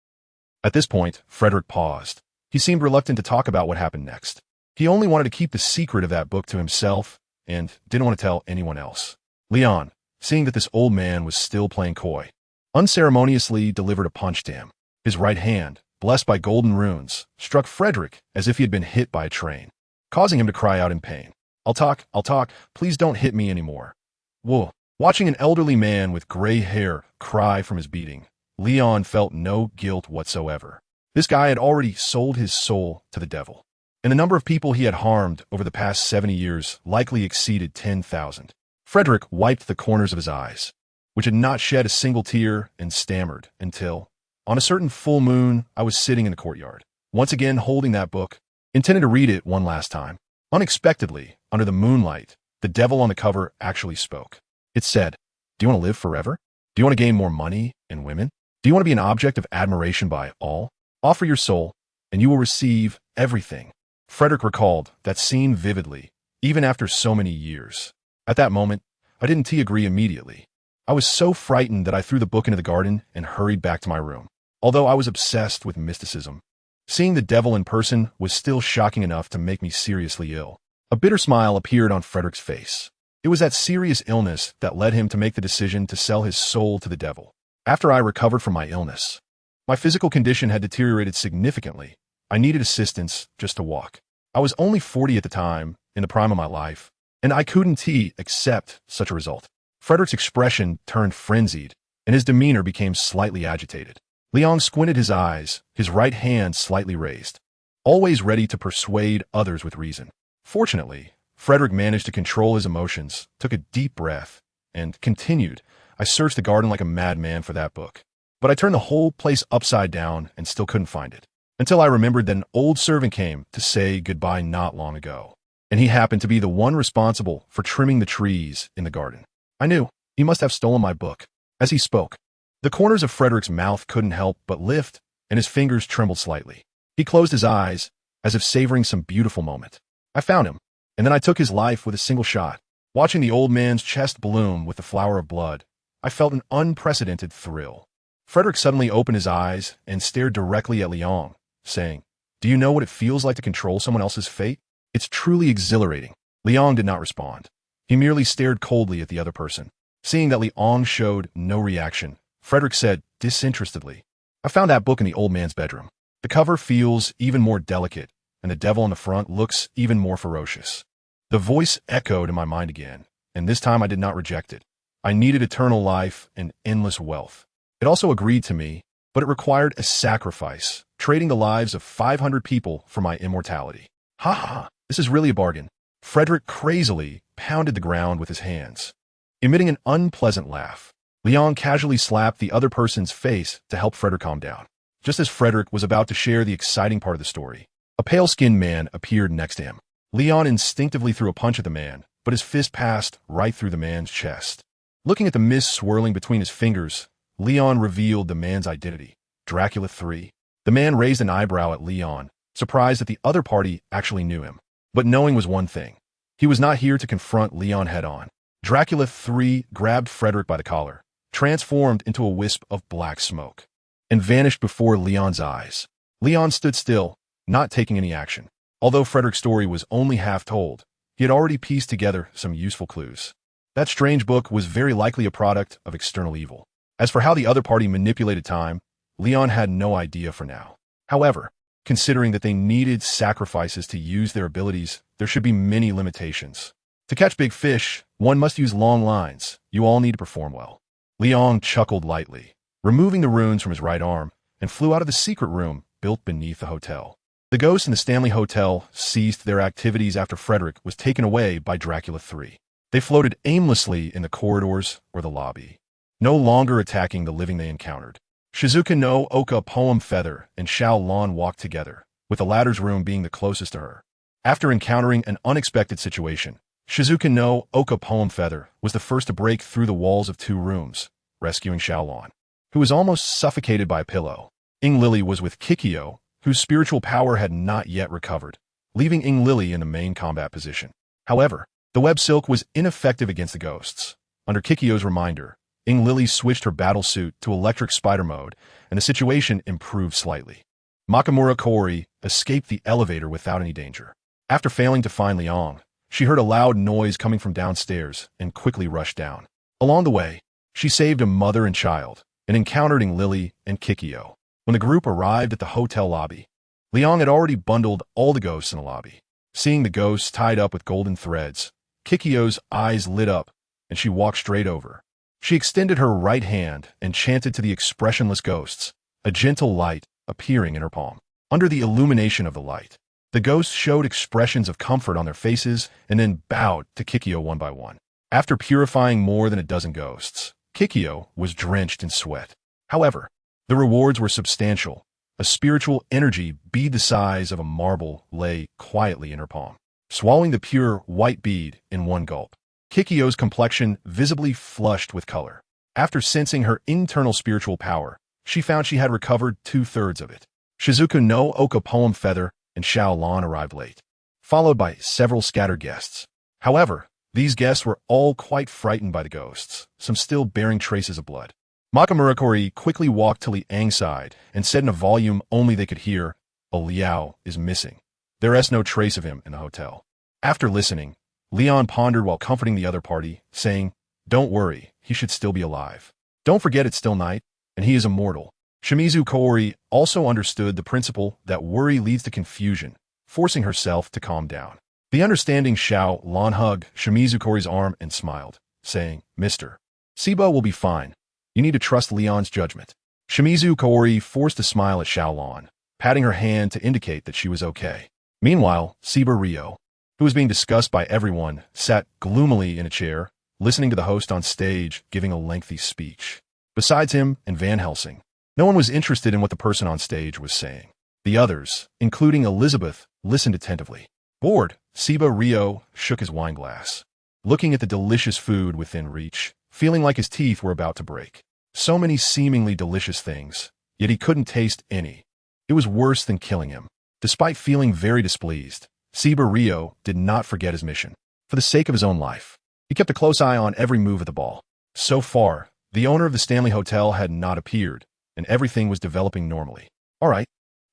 At this point, Frederick paused. He seemed reluctant to talk about what happened next. He only wanted to keep the secret of that book to himself and didn't want to tell anyone else. Leon, seeing that this old man was still playing coy, unceremoniously delivered a punch to him. His right hand, blessed by golden runes, struck Frederick as if he had been hit by a train, causing him to cry out in pain. I'll talk, please don't hit me anymore." Whoa. Watching an elderly man with gray hair cry from his beating, Leon felt no guilt whatsoever. This guy had already sold his soul to the devil, and the number of people he had harmed over the past 70 years likely exceeded 10,000. Frederick wiped the corners of his eyes, which had not shed a single tear, and stammered until, on a certain full moon, I was sitting in the courtyard, once again holding that book, intending to read it one last time. Unexpectedly, under the moonlight, the devil on the cover actually spoke. It said, "Do you want to live forever? Do you want to gain more money and women? Do you want to be an object of admiration by all? Offer your soul, and you will receive everything." Frederick recalled that scene vividly, even after so many years. At that moment, I didn't agree immediately. I was so frightened that I threw the book into the garden and hurried back to my room. Although I was obsessed with mysticism, seeing the devil in person was still shocking enough to make me seriously ill. A bitter smile appeared on Frederick's face. It was that serious illness that led him to make the decision to sell his soul to the devil. After I recovered from my illness, my physical condition had deteriorated significantly. I needed assistance just to walk. I was only 40 at the time, in the prime of my life, and I couldn't accept such a result. Frederick's expression turned frenzied, and his demeanor became slightly agitated. Leon squinted his eyes, his right hand slightly raised, always ready to persuade others with reason. Fortunately, Frederick managed to control his emotions, took a deep breath, and continued, "I searched the garden like a madman for that book, but I turned the whole place upside down and still couldn't find it. Until I remembered that an old servant came to say goodbye not long ago, and he happened to be the one responsible for trimming the trees in the garden. I knew he must have stolen my book." As he spoke, the corners of Frederick's mouth couldn't help but lift, and his fingers trembled slightly. He closed his eyes, as if savoring some beautiful moment. I found him, and then I took his life with a single shot. Watching the old man's chest bloom with the flower of blood, I felt an unprecedented thrill. Frederick suddenly opened his eyes and stared directly at Leon, saying, "Do you know what it feels like to control someone else's fate? It's truly exhilarating." Leon did not respond. He merely stared coldly at the other person. Seeing that Leon showed no reaction, Frederick said disinterestedly, "I found that book in the old man's bedroom. The cover feels even more delicate, and the devil on the front looks even more ferocious." The voice echoed in my mind again, and this time I did not reject it. I needed eternal life and endless wealth. It also agreed to me, but it required a sacrifice, trading the lives of 500 people for my immortality. Ha ha, this is really a bargain. Frederick crazily pounded the ground with his hands. Emitting an unpleasant laugh, Leon casually slapped the other person's face to help Frederick calm down. Just as Frederick was about to share the exciting part of the story, a pale-skinned man appeared next to him. Leon instinctively threw a punch at the man, but his fist passed right through the man's chest. Looking at the mist swirling between his fingers, Leon revealed the man's identity. Dracula III. The man raised an eyebrow at Leon, surprised that the other party actually knew him. But knowing was one thing. He was not here to confront Leon head-on. Dracula III grabbed Frederick by the collar, transformed into a wisp of black smoke, and vanished before Leon's eyes. Leon stood still, not taking any action. Although Frederick's story was only half told, he had already pieced together some useful clues. That strange book was very likely a product of external evil. As for how the other party manipulated time, Leon had no idea for now. However, considering that they needed sacrifices to use their abilities, there should be many limitations. To catch big fish, one must use long lines. You all need to perform well. Liang chuckled lightly, removing the runes from his right arm, and flew out of the secret room built beneath the hotel. The ghosts in the Stanley Hotel ceased their activities after Frederick was taken away by Dracula III. They floated aimlessly in the corridors or the lobby, no longer attacking the living they encountered. Shizuka no Oka Poem Feather and Xiao Lan walked together, with the latter's room being the closest to her. After encountering an unexpected situation, Shizuka no Oka Poem Feather was the first to break through the walls of 2 rooms, rescuing Xiao Lan, who was almost suffocated by a pillow. Ing Lily was with Kikyo, whose spiritual power had not yet recovered, leaving Ing Lily in the main combat position. However, the web silk was ineffective against the ghosts. Under Kikyo's reminder, Ing Lily switched her battle suit to electric spider mode, and the situation improved slightly. Makamura Kori escaped the elevator without any danger. After failing to find Liang, she heard a loud noise coming from downstairs and quickly rushed down. Along the way, she saved a mother and child and encountered Ing Lily and Kikyo. When the group arrived at the hotel lobby, Liang had already bundled all the ghosts in the lobby. Seeing the ghosts tied up with golden threads, Kikyo's eyes lit up, and she walked straight over. She extended her right hand and chanted to the expressionless ghosts, a gentle light appearing in her palm. Under the illumination of the light, the ghosts showed expressions of comfort on their faces and then bowed to Kikyo one by one. After purifying more than a dozen ghosts, Kikyo was drenched in sweat. However, the rewards were substantial. A spiritual energy bead the size of a marble lay quietly in her palm. Swallowing the pure white bead in one gulp, Kikyo's complexion visibly flushed with color. After sensing her internal spiritual power, she found she had recovered 2/3 of it. Shizuka no Oka Poem Feather and Xiao Lan arrived late, followed by several scattered guests. However, these guests were all quite frightened by the ghosts, some still bearing traces of blood. Makamura quickly walked to Liang's side and said in a volume only they could hear, "A Liao is missing. There is no trace of him in the hotel." After listening, Leon pondered while comforting the other party, saying, "Don't worry, he should still be alive. Don't forget it's still night, and he is immortal." Shimizu Kaori also understood the principle that worry leads to confusion, forcing herself to calm down. The understanding Xiao Lan hugged Shimizu Kaori's arm and smiled, saying, "Mr. Siba will be fine. You need to trust Leon's judgment." Shimizu Kaori forced a smile at Xiao Lan, patting her hand to indicate that she was okay. Meanwhile, Siba Ryo, who was being discussed by everyone, sat gloomily in a chair, listening to the host on stage giving a lengthy speech. Besides him and Van Helsing, no one was interested in what the person on stage was saying. The others, including Elizabeth, listened attentively. Bored, Siba Ryo shook his wine glass, looking at the delicious food within reach, feeling like his teeth were about to break. So many seemingly delicious things, yet he couldn't taste any. It was worse than killing him. Despite feeling very displeased, Siba Ryo did not forget his mission. For the sake of his own life, he kept a close eye on every move of the ball. So far, the owner of the Stanley Hotel had not appeared, and everything was developing normally. All right,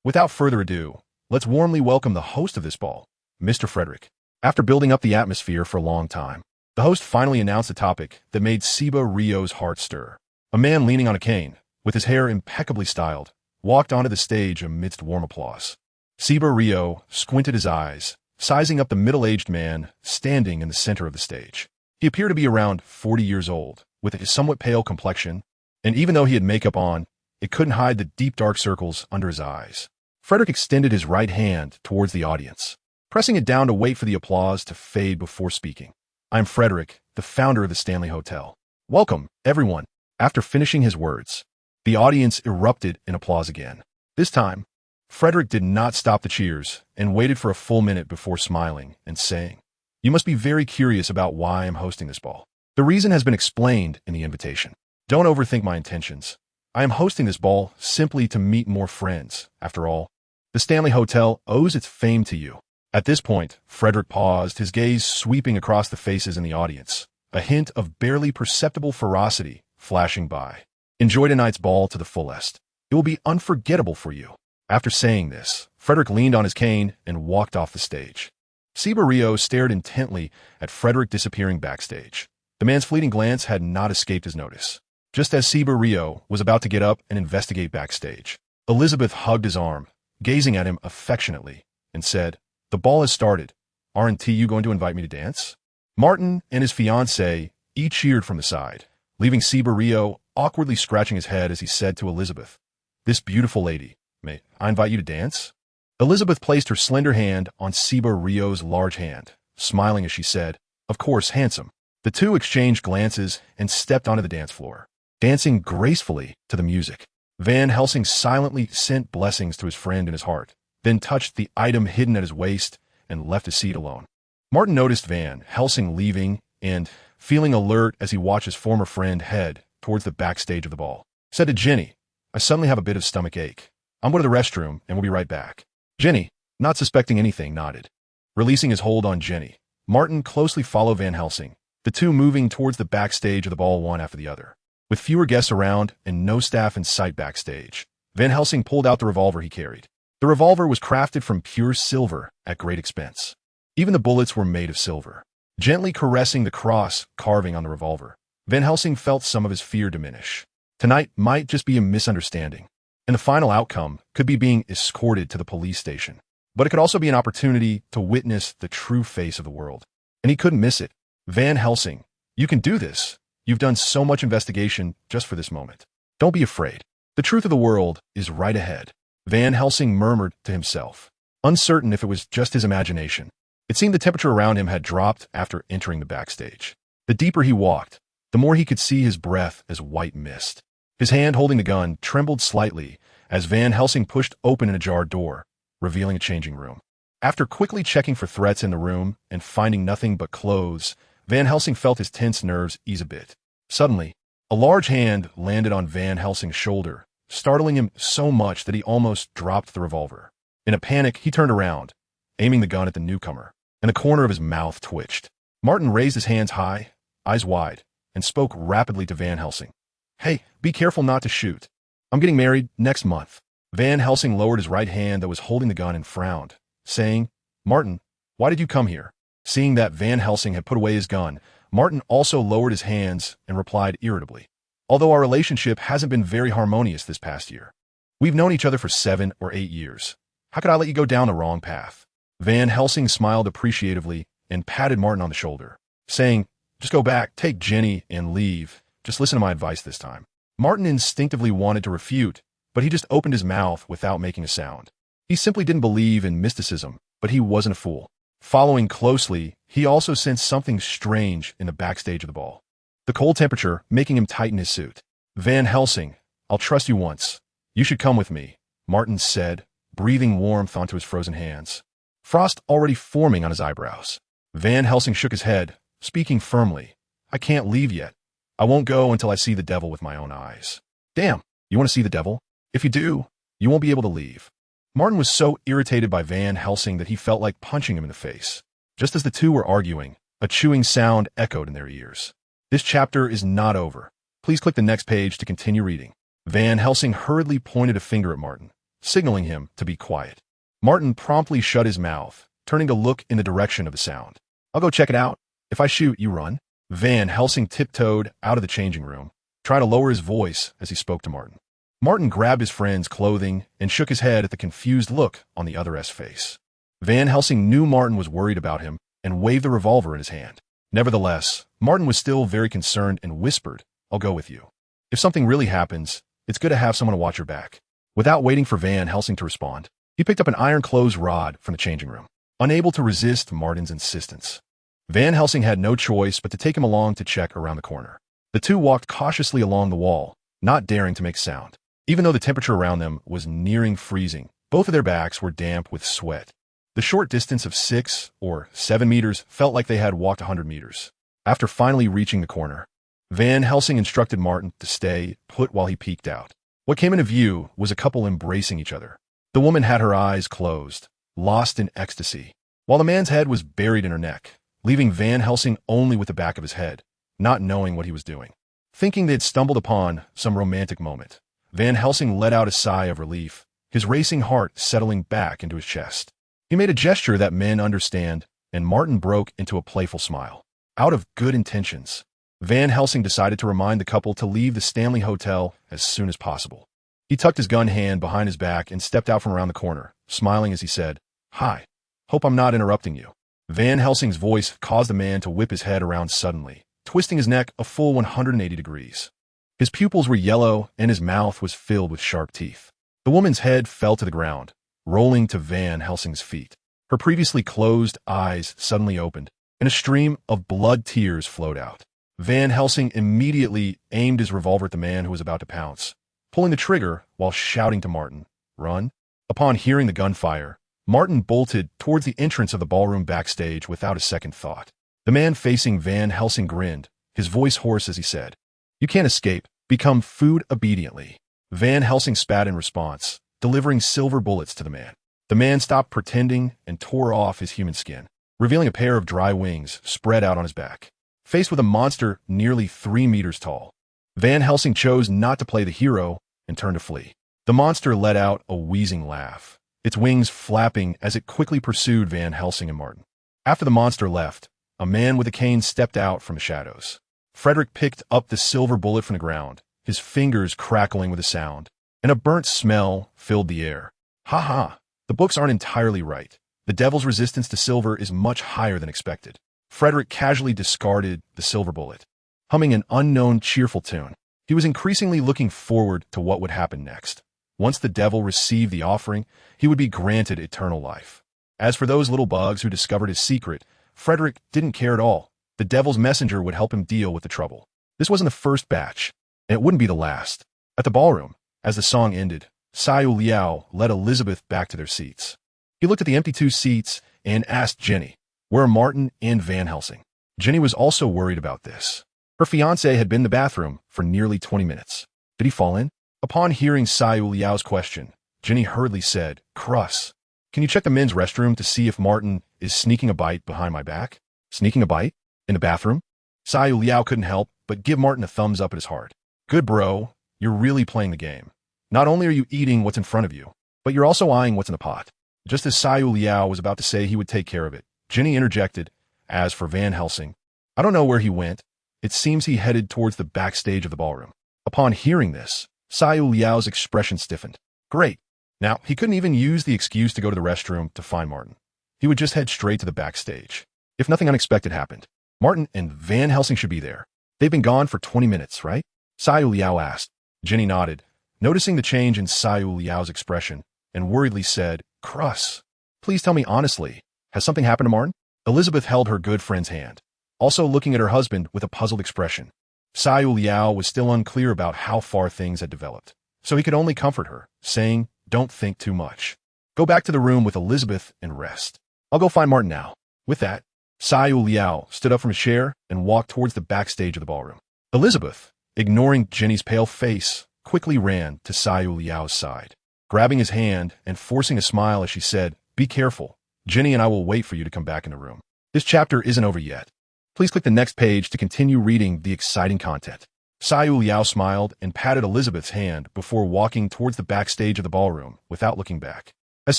without further ado, let's warmly welcome the host of this ball, Mr. Frederick. After building up the atmosphere for a long time, the host finally announced a topic that made Siba Ryo's heart stir. A man leaning on a cane, with his hair impeccably styled, walked onto the stage amidst warm applause. Siba Ryo squinted his eyes, sizing up the middle-aged man standing in the center of the stage. He appeared to be around 40 years old, with a somewhat pale complexion, and even though he had makeup on, it couldn't hide the deep dark circles under his eyes. Frederick extended his right hand towards the audience, pressing it down to wait for the applause to fade before speaking. "I'm Frederick, the founder of the Stanley Hotel. Welcome, everyone." After finishing his words, the audience erupted in applause again. This time, Frederick did not stop the cheers and waited for a full minute before smiling and saying, "You must be very curious about why I'm hosting this ball. The reason has been explained in the invitation. Don't overthink my intentions. I am hosting this ball simply to meet more friends. After all, the Stanley Hotel owes its fame to you." At this point, Frederick paused, his gaze sweeping across the faces in the audience, a hint of barely perceptible ferocity flashing by. "Enjoy tonight's ball to the fullest. It will be unforgettable for you." After saying this, Frederick leaned on his cane and walked off the stage. Siba Ryo stared intently at Frederick disappearing backstage. The man's fleeting glance had not escaped his notice. Just as Siba Ryo was about to get up and investigate backstage, Elizabeth hugged his arm, gazing at him affectionately, and said, "The ball has started. Aren't you going to invite me to dance?" Martin and his fiancée each cheered from the side, leaving Rio awkwardly scratching his head as he said to Elizabeth, "This beautiful lady, may I invite you to dance?" Elizabeth placed her slender hand on Rio's large hand, smiling as she said, "Of course, handsome." The two exchanged glances and stepped onto the dance floor, dancing gracefully to the music. Van Helsing silently sent blessings to his friend in his heart, then touched the item hidden at his waist and left his seat alone. Martin noticed Van Helsing leaving and, feeling alert as he watched his former friend head towards the backstage of the ball, said to Jenny, "I suddenly have a bit of stomach ache. I'm going to the restroom and we'll be right back." Jenny, not suspecting anything, nodded. Releasing his hold on Jenny, Martin closely followed Van Helsing, the two moving towards the backstage of the ball one after the other. With fewer guests around and no staff in sight backstage, Van Helsing pulled out the revolver he carried. The revolver was crafted from pure silver at great expense. Even the bullets were made of silver. Gently caressing the cross carving on the revolver, Van Helsing felt some of his fear diminish. Tonight might just be a misunderstanding, and the final outcome could be being escorted to the police station. But it could also be an opportunity to witness the true face of the world. And he couldn't miss it. Van Helsing, you can do this. You've done so much investigation just for this moment. Don't be afraid. The truth of the world is right ahead. Van Helsing murmured to himself, uncertain if it was just his imagination. It seemed the temperature around him had dropped after entering the backstage. The deeper he walked, the more he could see his breath as white mist. His hand holding the gun trembled slightly as Van Helsing pushed open an ajar door, revealing a changing room. After quickly checking for threats in the room and finding nothing but clothes, Van Helsing felt his tense nerves ease a bit. Suddenly, a large hand landed on Van Helsing's shoulder, startling him so much that he almost dropped the revolver. In a panic, he turned around, aiming the gun at the newcomer, and the corner of his mouth twitched. Martin raised his hands high, eyes wide, and spoke rapidly to Van Helsing. "Hey, be careful not to shoot. I'm getting married next month." Van Helsing lowered his right hand that was holding the gun and frowned, saying, "Martin, why did you come here?" Seeing that Van Helsing had put away his gun, Martin also lowered his hands and replied irritably, "Although our relationship hasn't been very harmonious this past year. We've known each other for 7 or 8 years. How could I let you go down the wrong path?" Van Helsing smiled appreciatively and patted Martin on the shoulder, saying, "Just go back, take Jenny, and leave. Just listen to my advice this time." Martin instinctively wanted to refute, but he just opened his mouth without making a sound. He simply didn't believe in mysticism, but he wasn't a fool. Following closely, he also sensed something strange in the backstage of the ball. The cold temperature making him tighten his suit. "Van Helsing, I'll trust you once. You should come with me," Martin said, breathing warmth onto his frozen hands, frost already forming on his eyebrows. Van Helsing shook his head, speaking firmly, "I can't leave yet. I won't go until I see the devil with my own eyes." "Damn, you want to see the devil? If you do, you won't be able to leave." Martin was so irritated by Van Helsing that he felt like punching him in the face. Just as the two were arguing, a chewing sound echoed in their ears. This chapter is not over. Please click the next page to continue reading. Van Helsing hurriedly pointed a finger at Martin, signaling him to be quiet. Martin promptly shut his mouth, turning to look in the direction of the sound. "I'll go check it out. If I shoot, you run." Van Helsing tiptoed out of the changing room, trying to lower his voice as he spoke to Martin. Martin grabbed his friend's clothing and shook his head at the confused look on the other's face. Van Helsing knew Martin was worried about him and waved the revolver in his hand. Nevertheless, Martin was still very concerned and whispered, "I'll go with you. If something really happens, it's good to have someone to watch your back." Without waiting for Van Helsing to respond, he picked up an iron clothes rod from the changing room, unable to resist Martin's insistence. Van Helsing had no choice but to take him along to check around the corner. The two walked cautiously along the wall, not daring to make sound. Even though the temperature around them was nearing freezing, both of their backs were damp with sweat. The short distance of 6 or 7 meters felt like they had walked 100 meters. After finally reaching the corner, Van Helsing instructed Martin to stay put while he peeked out. What came into view was a couple embracing each other. The woman had her eyes closed, lost in ecstasy, while the man's head was buried in her neck, leaving Van Helsing only with the back of his head, not knowing what he was doing. Thinking they had stumbled upon some romantic moment, Van Helsing let out a sigh of relief, his racing heart settling back into his chest. He made a gesture that men understand, and Martin broke into a playful smile. Out of good intentions, Van Helsing decided to remind the couple to leave the Stanley Hotel as soon as possible. He tucked his gun hand behind his back and stepped out from around the corner, smiling as he said, "Hi. Hope I'm not interrupting you." Van Helsing's voice caused the man to whip his head around suddenly, twisting his neck a full 180 degrees. His pupils were yellow and his mouth was filled with sharp teeth. The woman's head fell to the ground, rolling to Van Helsing's feet. Her previously closed eyes suddenly opened, and a stream of blood tears flowed out. Van Helsing immediately aimed his revolver at the man who was about to pounce, pulling the trigger while shouting to Martin, "Run!" Upon hearing the gunfire, Martin bolted towards the entrance of the ballroom backstage without a second thought. The man facing Van Helsing grinned, his voice hoarse as he said, "You can't escape. Become food obediently." Van Helsing spat in response, delivering silver bullets to the man. The man stopped pretending and tore off his human skin, revealing a pair of dry wings spread out on his back. Faced with a monster nearly 3 meters tall, Van Helsing chose not to play the hero and turned to flee. The monster let out a wheezing laugh, its wings flapping as it quickly pursued Van Helsing and Martin. After the monster left, a man with a cane stepped out from the shadows. Frederick picked up the silver bullet from the ground, his fingers crackling with a sound, and a burnt smell filled the air. "Ha ha, the books aren't entirely right. The devil's resistance to silver is much higher than expected." Frederick casually discarded the silver bullet, humming an unknown cheerful tune. He was increasingly looking forward to what would happen next. Once the devil received the offering, he would be granted eternal life. As for those little bugs who discovered his secret, Frederick didn't care at all. The devil's messenger would help him deal with the trouble. This wasn't the first batch, and it wouldn't be the last. At the ballroom, as the song ended, Xiao Liao led Elizabeth back to their seats. He looked at the empty 2 seats and asked Jenny, "Where are Martin and Van Helsing?" Jenny was also worried about this. Her fiancé had been in the bathroom for nearly 20 minutes. Did he fall in? Upon hearing Xiao Liao's question, Jenny hurriedly said, "Cruss, can you check the men's restroom to see if Martin is sneaking a bite behind my back?" "Sneaking a bite? In the bathroom?" Xiao Liao couldn't help but give Martin a thumbs up at his heart. "Good bro, you're really playing the game. Not only are you eating what's in front of you, but you're also eyeing what's in the pot." Just as Xiao Liao was about to say he would take care of it, Jenny interjected, "As for Van Helsing, I don't know where he went. It seems he headed towards the backstage of the ballroom." Upon hearing this, Xiao Liao's expression stiffened. Great. Now, he couldn't even use the excuse to go to the restroom to find Martin. He would just head straight to the backstage. If nothing unexpected happened, Martin and Van Helsing should be there. They've been gone for 20 minutes, right? Xiao Liao asked. Jenny nodded, noticing the change in Xiao Liao's expression, and worriedly said, "Cruss, please tell me honestly, has something happened to Martin?" Elizabeth held her good friend's hand, also looking at her husband with a puzzled expression. Xiao Liao was still unclear about how far things had developed, so he could only comfort her, saying, "Don't think too much. Go back to the room with Elizabeth and rest. I'll go find Martin now." With that, Xiao Liao stood up from his chair and walked towards the backstage of the ballroom. Elizabeth, ignoring Jenny's pale face, quickly ran to Xiao Liao's side, grabbing his hand and forcing a smile as she said, "Be careful. Jenny and I will wait for you to come back in the room. This chapter isn't over yet. Please click the next page to continue reading the exciting content." Xiao Liao smiled and patted Elizabeth's hand before walking towards the backstage of the ballroom without looking back. As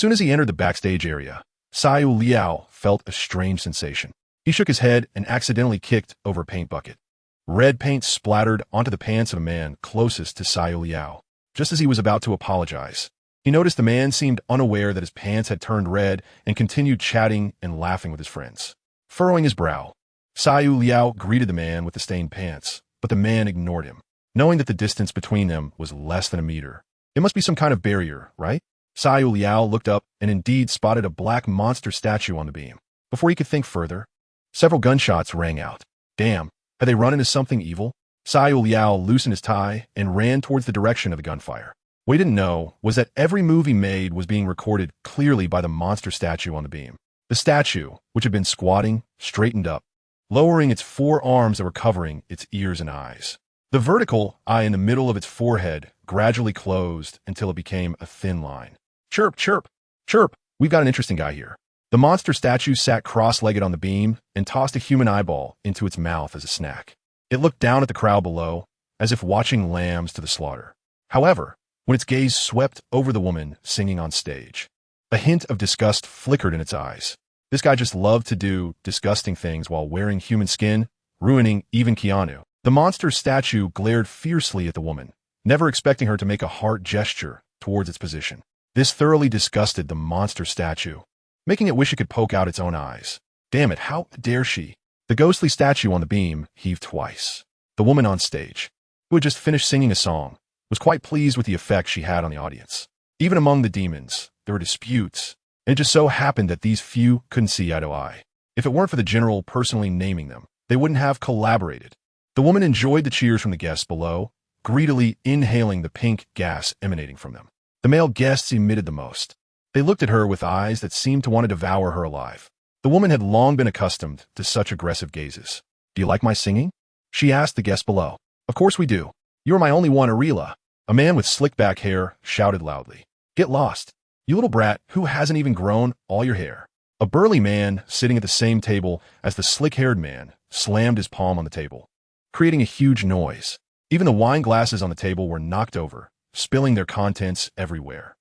soon as he entered the backstage area, Xiao Liao felt a strange sensation. He shook his head and accidentally kicked over a paint bucket. Red paint splattered onto the pants of a man closest to Xiao Liao. Just as he was about to apologize, he noticed the man seemed unaware that his pants had turned red and continued chatting and laughing with his friends. Furrowing his brow, Xiao Liao greeted the man with the stained pants, but the man ignored him, knowing that the distance between them was less than a meter. It must be some kind of barrier, right? Xiao Liao looked up and indeed spotted a black monster statue on the beam. Before he could think further, several gunshots rang out. Damn, had they run into something evil? Xiao Liao loosened his tie and ran towards the direction of the gunfire. What he didn't know was that every move he made was being recorded clearly by the monster statue on the beam. The statue, which had been squatting, straightened up, lowering its 4 arms that were covering its ears and eyes. The vertical eye in the middle of its forehead gradually closed until it became a thin line. Chirp, chirp, chirp, we've got an interesting guy here. The monster statue sat cross-legged on the beam and tossed a human eyeball into its mouth as a snack. It looked down at the crowd below, as if watching lambs to the slaughter. However, when its gaze swept over the woman singing on stage, a hint of disgust flickered in its eyes. This guy just loved to do disgusting things while wearing human skin, ruining even Keanu. The monster statue glared fiercely at the woman, never expecting her to make a heart gesture towards its position. This thoroughly disgusted the monster statue, making it wish it could poke out its own eyes. Damn it, how dare she? The ghostly statue on the beam heaved twice. The woman on stage, who had just finished singing a song, was quite pleased with the effect she had on the audience. Even among the demons, there were disputes, and it just so happened that these few couldn't see eye to eye. If it weren't for the general personally naming them, they wouldn't have collaborated. The woman enjoyed the cheers from the guests below, greedily inhaling the pink gas emanating from them. The male guests emitted the most. They looked at her with eyes that seemed to want to devour her alive. The woman had long been accustomed to such aggressive gazes. "Do you like my singing?" she asked the guests below. "Of course we do. You are my only one, Arila." A man with slick back hair shouted loudly. "Get lost, you little brat who hasn't even grown all your hair." A burly man sitting at the same table as the slick-haired man slammed his palm on the table, creating a huge noise. Even the wine glasses on the table were knocked over, spilling their contents everywhere.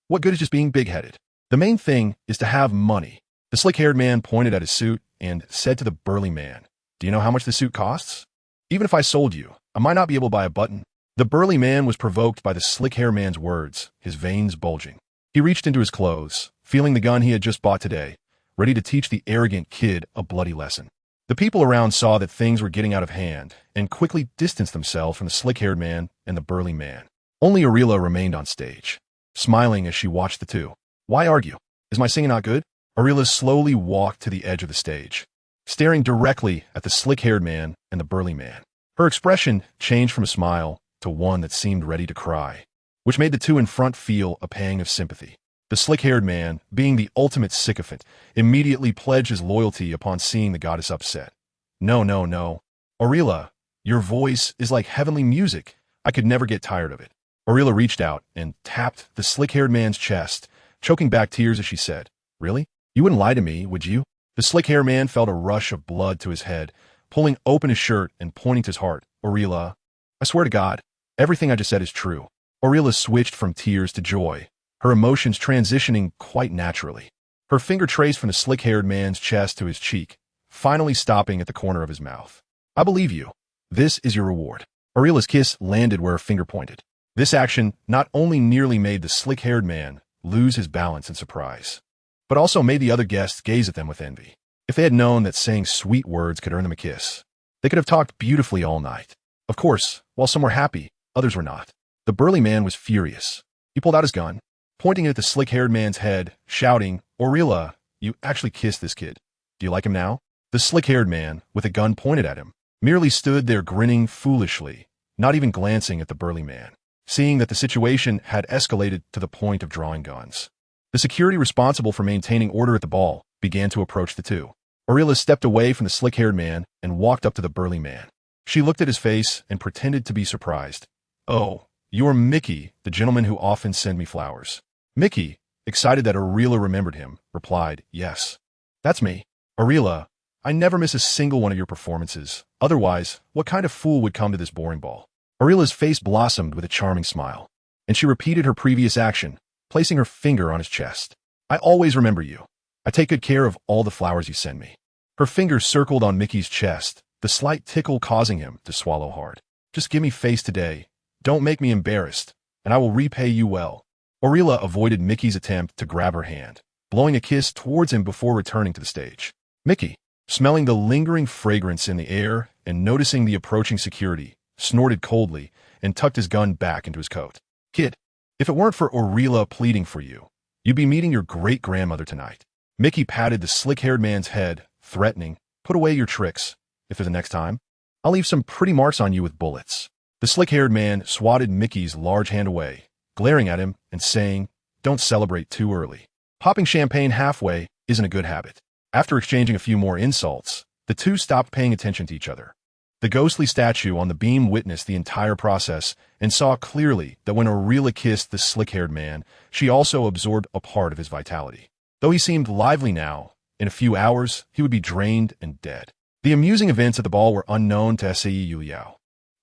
What good is just being big-headed? The main thing is to have money. The slick-haired man pointed at his suit and said to the burly man, "Do you know how much the suit costs? Even if I sold you, I might not be able to buy a button." The burly man was provoked by the slick-haired man's words, his veins bulging. He reached into his clothes, feeling the gun he had just bought today, ready to teach the arrogant kid a bloody lesson. The people around saw that things were getting out of hand and quickly distanced themselves from the slick-haired man and the burly man. Only Arila remained on stage, smiling as she watched the two. "Why argue? Is my singing not good?" Arila slowly walked to the edge of the stage, staring directly at the slick-haired man and the burly man. Her expression changed from a smile to one that seemed ready to cry, which made the two in front feel a pang of sympathy. The slick-haired man, being the ultimate sycophant, immediately pledged his loyalty upon seeing the goddess upset. "No, no, no. Arila, your voice is like heavenly music. I could never get tired of it." Arila reached out and tapped the slick-haired man's chest, choking back tears as she said, "Really? You wouldn't lie to me, would you?" The slick-haired man felt a rush of blood to his head, pulling open his shirt and pointing to his heart. "Arila, I swear to God, everything I just said is true." Arila switched from tears to joy, her emotions transitioning quite naturally. Her finger traced from the slick-haired man's chest to his cheek, finally stopping at the corner of his mouth. "I believe you. This is your reward." Arila's kiss landed where her finger pointed. This action not only nearly made the slick-haired man lose his balance in surprise, but also made the other guests gaze at them with envy. If they had known that saying sweet words could earn them a kiss, they could have talked beautifully all night. Of course, while some were happy, others were not. The burly man was furious. He pulled out his gun, pointing it at the slick-haired man's head, shouting, "Arila, you actually kissed this kid. Do you like him now?" The slick-haired man, with a gun pointed at him, merely stood there grinning foolishly, not even glancing at the burly man, seeing that the situation had escalated to the point of drawing guns. The security responsible for maintaining order at the ball began to approach the two. Arila stepped away from the slick-haired man and walked up to the burly man. She looked at his face and pretended to be surprised. "Oh, you're Mickey, the gentleman who often sent me flowers." Mickey, excited that Arila remembered him, replied, "Yes, that's me. Arila, I never miss a single one of your performances. Otherwise, what kind of fool would come to this boring ball?" Arila's face blossomed with a charming smile, and she repeated her previous action, placing her finger on his chest. "I always remember you. I take good care of all the flowers you send me." Her fingers circled on Mickey's chest, the slight tickle causing him to swallow hard. "Just give me face today. Don't make me embarrassed, and I will repay you well." Arila avoided Mickey's attempt to grab her hand, blowing a kiss towards him before returning to the stage. Mickey, smelling the lingering fragrance in the air and noticing the approaching security, snorted coldly and tucked his gun back into his coat. "Kid, if it weren't for Arila pleading for you, you'd be meeting your great-grandmother tonight." Mickey patted the slick-haired man's head, threatening, "Put away your tricks. If there's a next time, I'll leave some pretty marks on you with bullets." The slick-haired man swatted Mickey's large hand away, glaring at him and saying, "Don't celebrate too early. Popping champagne halfway isn't a good habit." After exchanging a few more insults, the two stopped paying attention to each other. The ghostly statue on the beam witnessed the entire process and saw clearly that when Arila kissed the slick-haired man, she also absorbed a part of his vitality. Though he seemed lively now, in a few hours he would be drained and dead. The amusing events at the ball were unknown to Sei Yuliao,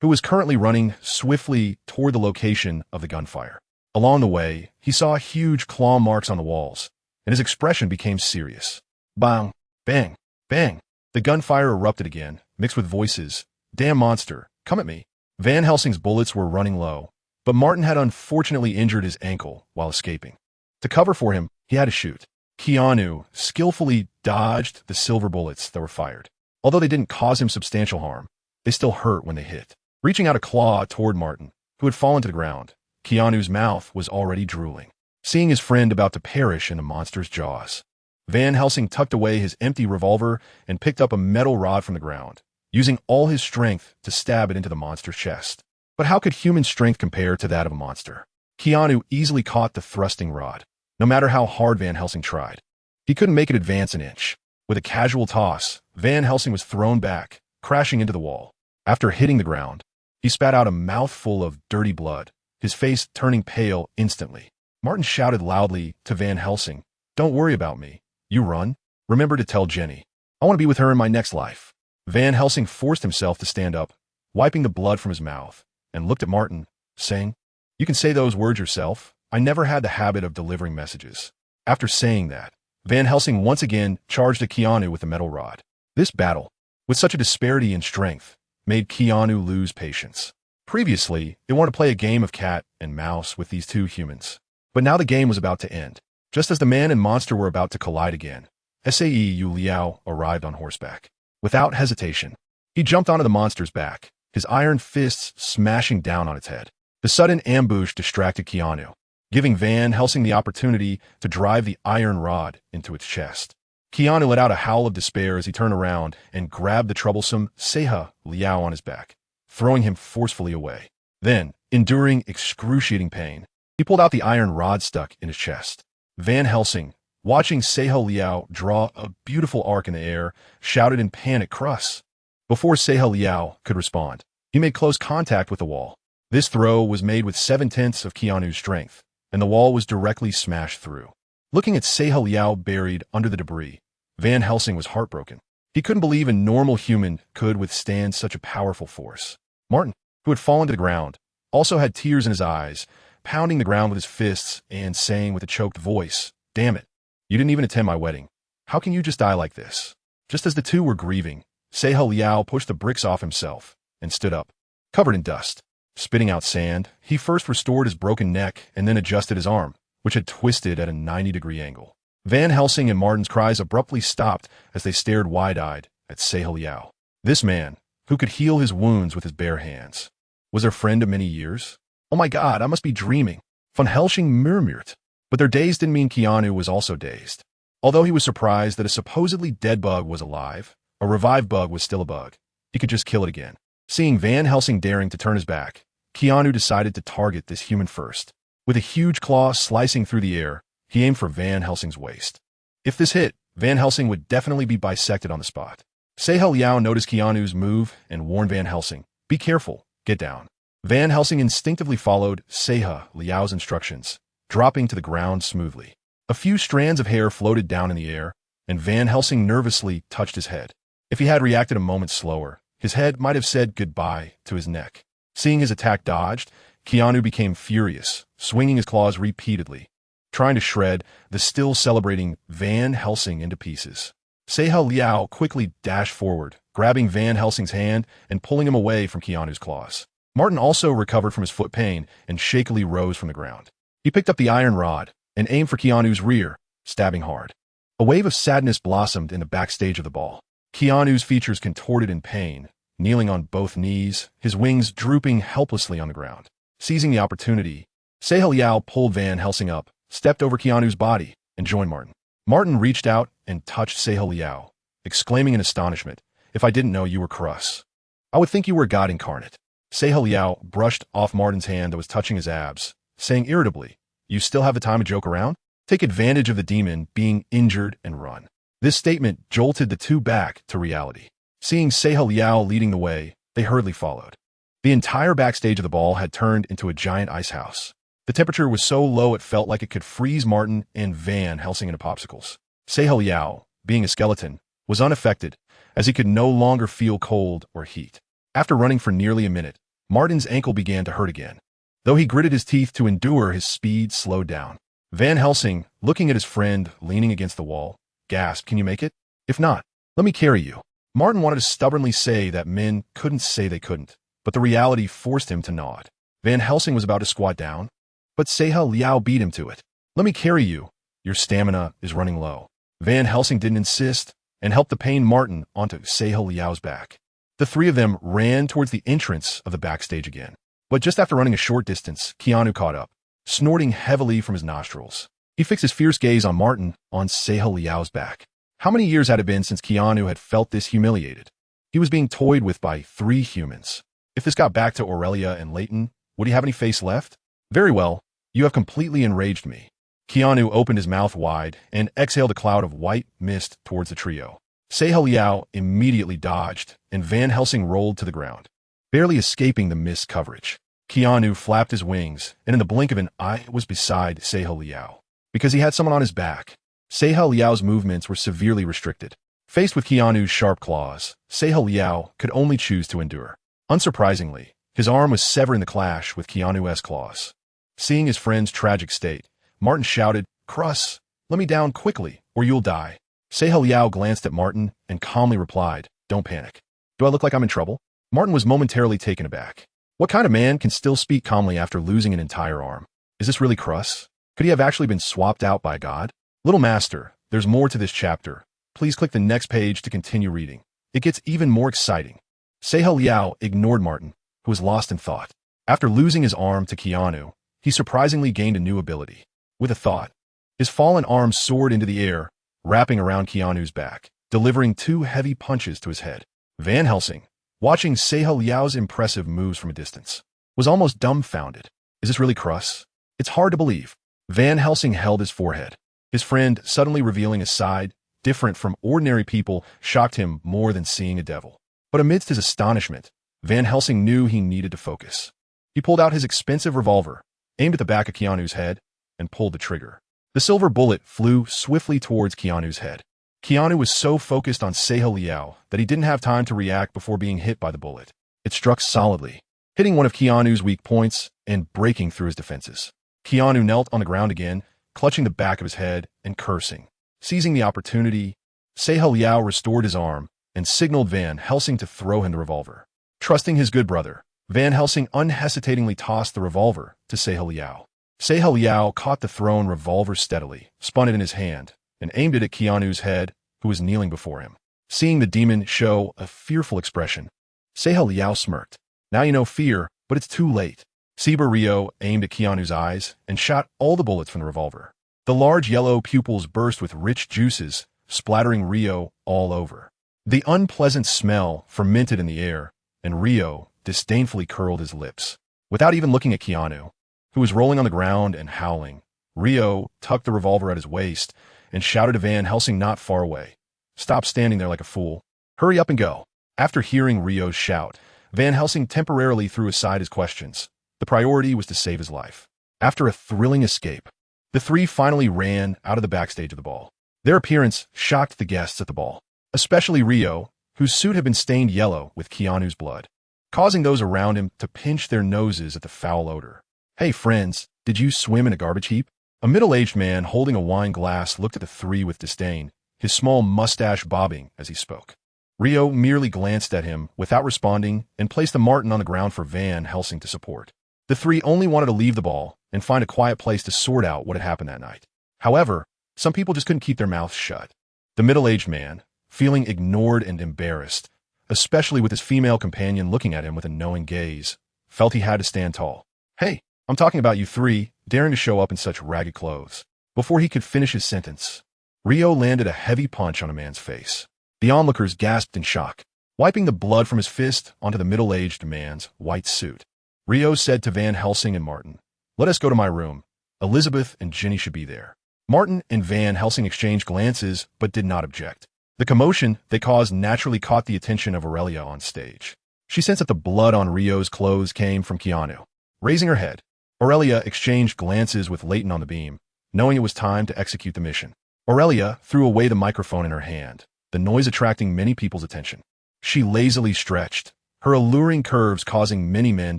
who was currently running swiftly toward the location of the gunfire. Along the way, he saw huge claw marks on the walls, and his expression became serious. Bang! Bang! Bang! The gunfire erupted again, mixed with voices. "Damn monster, come at me." Van Helsing's bullets were running low, but Martin had unfortunately injured his ankle while escaping. To cover for him, he had to shoot. Keanu skillfully dodged the silver bullets that were fired. Although they didn't cause him substantial harm, they still hurt when they hit. Reaching out a claw toward Martin, who had fallen to the ground, Keanu's mouth was already drooling. Seeing his friend about to perish in the monster's jaws, Van Helsing tucked away his empty revolver and picked up a metal rod from the ground, using all his strength to stab it into the monster's chest. But how could human strength compare to that of a monster? Keanu easily caught the thrusting rod. No matter how hard Van Helsing tried, he couldn't make it advance an inch. With a casual toss, Van Helsing was thrown back, crashing into the wall. After hitting the ground, he spat out a mouthful of dirty blood, his face turning pale instantly. Martin shouted loudly to Van Helsing, "Don't worry about me. You run. Remember to tell Jenny. I want to be with her in my next life." Van Helsing forced himself to stand up, wiping the blood from his mouth, and looked at Martin, saying, "You can say those words yourself. I never had the habit of delivering messages." After saying that, Van Helsing once again charged at Keanu with a metal rod. This battle, with such a disparity in strength, made Keanu lose patience. Previously, they wanted to play a game of cat and mouse with these two humans. But now the game was about to end. Just as the man and monster were about to collide again, Sae Liao arrived on horseback. Without hesitation, he jumped onto the monster's back, his iron fists smashing down on its head. The sudden ambush distracted Keanu, giving Van Helsing the opportunity to drive the iron rod into its chest. Keanu let out a howl of despair as he turned around and grabbed the troublesome Sae Liao on his back, throwing him forcefully away. Then, enduring excruciating pain, he pulled out the iron rod stuck in his chest. Van Helsing, watching Sae Liao draw a beautiful arc in the air, shouted in panic, "Cruss!" Before Sae Liao could respond, he made close contact with the wall. This throw was made with 7/10 of Keanu's strength, and the wall was directly smashed through. Looking at Sae Liao buried under the debris, Van Helsing was heartbroken. He couldn't believe a normal human could withstand such a powerful force. Martin, who had fallen to the ground, also had tears in his eyes, pounding the ground with his fists and saying with a choked voice, "Damn it, you didn't even attend my wedding. How can you just die like this?" Just as the two were grieving, Sae Liao pushed the bricks off himself and stood up, covered in dust. Spitting out sand, he first restored his broken neck and then adjusted his arm, which had twisted at a 90-degree angle. Van Helsing and Martin's cries abruptly stopped as they stared wide-eyed at Sae Liao. This man, who could heal his wounds with his bare hands, was their friend of many years? "Oh my God, I must be dreaming." Van Helsing murmured. But their daze didn't mean Keanu was also dazed. Although he was surprised that a supposedly dead bug was alive, a revived bug was still a bug. He could just kill it again. Seeing Van Helsing daring to turn his back, Keanu decided to target this human first. With a huge claw slicing through the air, he aimed for Van Helsing's waist. If this hit, Van Helsing would definitely be bisected on the spot. Sae Liao noticed Keanu's move and warned Van Helsing, "Be careful, get down." Van Helsing instinctively followed Sae Liao's instructions, dropping to the ground smoothly. A few strands of hair floated down in the air, and Van Helsing nervously touched his head. If he had reacted a moment slower, his head might have said goodbye to his neck. Seeing his attack dodged, Keanu became furious, swinging his claws repeatedly, trying to shred the still celebrating Van Helsing into pieces. Sae Liao quickly dashed forward, grabbing Van Helsing's hand and pulling him away from Keanu's claws. Martin also recovered from his foot pain and shakily rose from the ground. He picked up the iron rod and aimed for Keanu's rear, stabbing hard. A wave of sadness blossomed in the backstage of the ball. Keanu's features contorted in pain, kneeling on both knees, his wings drooping helplessly on the ground. Seizing the opportunity, Sae Liao pulled Van Helsing up, stepped over Keanu's body, and joined Martin. Martin reached out and touched Sae Liao, exclaiming in astonishment, "If I didn't know you were Cruss, I would think you were God incarnate." Sae Liao brushed off Martin's hand that was touching his abs, saying irritably, "You still have the time to joke around? Take advantage of the demon being injured and run." This statement jolted the two back to reality. Seeing Sae Liao leading the way, they hurriedly followed. The entire backstage of the ball had turned into a giant ice house. The temperature was so low it felt like it could freeze Martin and Van Helsing into popsicles. Sae Liao, being a skeleton, was unaffected, as he could no longer feel cold or heat. After running for nearly a minute, Martin's ankle began to hurt again. Though he gritted his teeth to endure, his speed slowed down. Van Helsing, looking at his friend leaning against the wall, gasped, "Can you make it? If not, let me carry you." Martin wanted to stubbornly say that men couldn't say they couldn't, but the reality forced him to nod. Van Helsing was about to squat down, but Sae Liao beat him to it. "Let me carry you. Your stamina is running low. Van Helsing didn't insist and helped the pained Martin onto Sehel Liao's back. The three of them ran towards the entrance of the backstage again. But just after running a short distance, Keanu caught up, snorting heavily from his nostrils. He fixed his fierce gaze on Martin on Sehel Liao's back. How many years had it been since Keanu had felt this humiliated? He was being toyed with by three humans. If this got back to Aurelia and Leighton, would he have any face left? Very well, you have completely enraged me. Keanu opened his mouth wide and exhaled a cloud of white mist towards the trio. Sehel Liao immediately dodged, and Van Helsing rolled to the ground, barely escaping the mist coverage. Keanu flapped his wings, and in the blink of an eye was beside Sehel Liao. Because he had someone on his back, Sehel Liao's movements were severely restricted. Faced with Keanu's sharp claws, Sehel Liao could only choose to endure. Unsurprisingly, his arm was severed in the clash with Keanu's claws. Seeing his friend's tragic state, Martin shouted, "Crus, let me down quickly, or you'll die." Sehel Liao glanced at Martin and calmly replied, "Don't panic. Do I look like I'm in trouble?" Martin was momentarily taken aback. What kind of man can still speak calmly after losing an entire arm? Is this really Crus? Could he have actually been swapped out by God? Little Master, there's more to this chapter. Please click the next page to continue reading. It gets even more exciting. Sehel Liao ignored Martin, who was lost in thought. After losing his arm to Keanu, he surprisingly gained a new ability. With a thought, his fallen arm soared into the air, wrapping around Keanu's back, delivering two heavy punches to his head. Van Helsing, watching Sehel Liao's impressive moves from a distance, was almost dumbfounded. Is this really Crus? It's hard to believe. Van Helsing held his forehead. His friend suddenly revealing a side different from ordinary people shocked him more than seeing a devil. But amidst his astonishment, Van Helsing knew he needed to focus. He pulled out his expensive revolver, aimed at the back of Keanu's head, and pulled the trigger. The silver bullet flew swiftly towards Keanu's head. Keanu was so focused on Sehel Liao that he didn't have time to react before being hit by the bullet. It struck solidly, hitting one of Keanu's weak points and breaking through his defenses. Keanu knelt on the ground again, clutching the back of his head and cursing. Seizing the opportunity, Sehel Liao restored his arm and signaled Van Helsing to throw him the revolver. Trusting his good brother, Van Helsing unhesitatingly tossed the revolver to Sehel Liao. Sehel Liao caught the thrown revolver steadily, spun it in his hand, and aimed it at Keanu's head, who was kneeling before him. Seeing the demon show a fearful expression, Sehel Liao smirked. Now you know fear, but it's too late. Saber Rio aimed at Keanu's eyes and shot all the bullets from the revolver. The large yellow pupils burst with rich juices, splattering Rio all over. The unpleasant smell fermented in the air, and Rio disdainfully curled his lips. Without even looking at Keanu, who was rolling on the ground and howling, Rio tucked the revolver at his waist and shouted to Van Helsing not far away, "Stop standing there like a fool. Hurry up and go." After hearing Rio's shout, Van Helsing temporarily threw aside his questions. The priority was to save his life. After a thrilling escape, the three finally ran out of the backstage of the ball. Their appearance shocked the guests at the ball, especially Rio, whose suit had been stained yellow with Keanu's blood, causing those around him to pinch their noses at the foul odor. "Hey friends, did you swim in a garbage heap?" A middle-aged man holding a wine glass looked at the three with disdain, his small mustache bobbing as he spoke. Rio merely glanced at him without responding and placed a Martin on the ground for Van Helsing to support. The three only wanted to leave the ball and find a quiet place to sort out what had happened that night. However, some people just couldn't keep their mouths shut. The middle-aged man, feeling ignored and embarrassed, especially with his female companion looking at him with a knowing gaze, felt he had to stand tall. "Hey, I'm talking about you three daring to show up in such ragged clothes." Before he could finish his sentence, Rio landed a heavy punch on a man's face. The onlookers gasped in shock, wiping the blood from his fist onto the middle-aged man's white suit. Rio said to Van Helsing and Martin, "Let us go to my room. Elizabeth and Ginny should be there." Martin and Van Helsing exchanged glances but did not object. The commotion they caused naturally caught the attention of Aurelia on stage. She sensed that the blood on Rio's clothes came from Keanu. Raising her head, Aurelia exchanged glances with Leighton on the beam, knowing it was time to execute the mission. Aurelia threw away the microphone in her hand, the noise attracting many people's attention. She lazily stretched, her alluring curves causing many men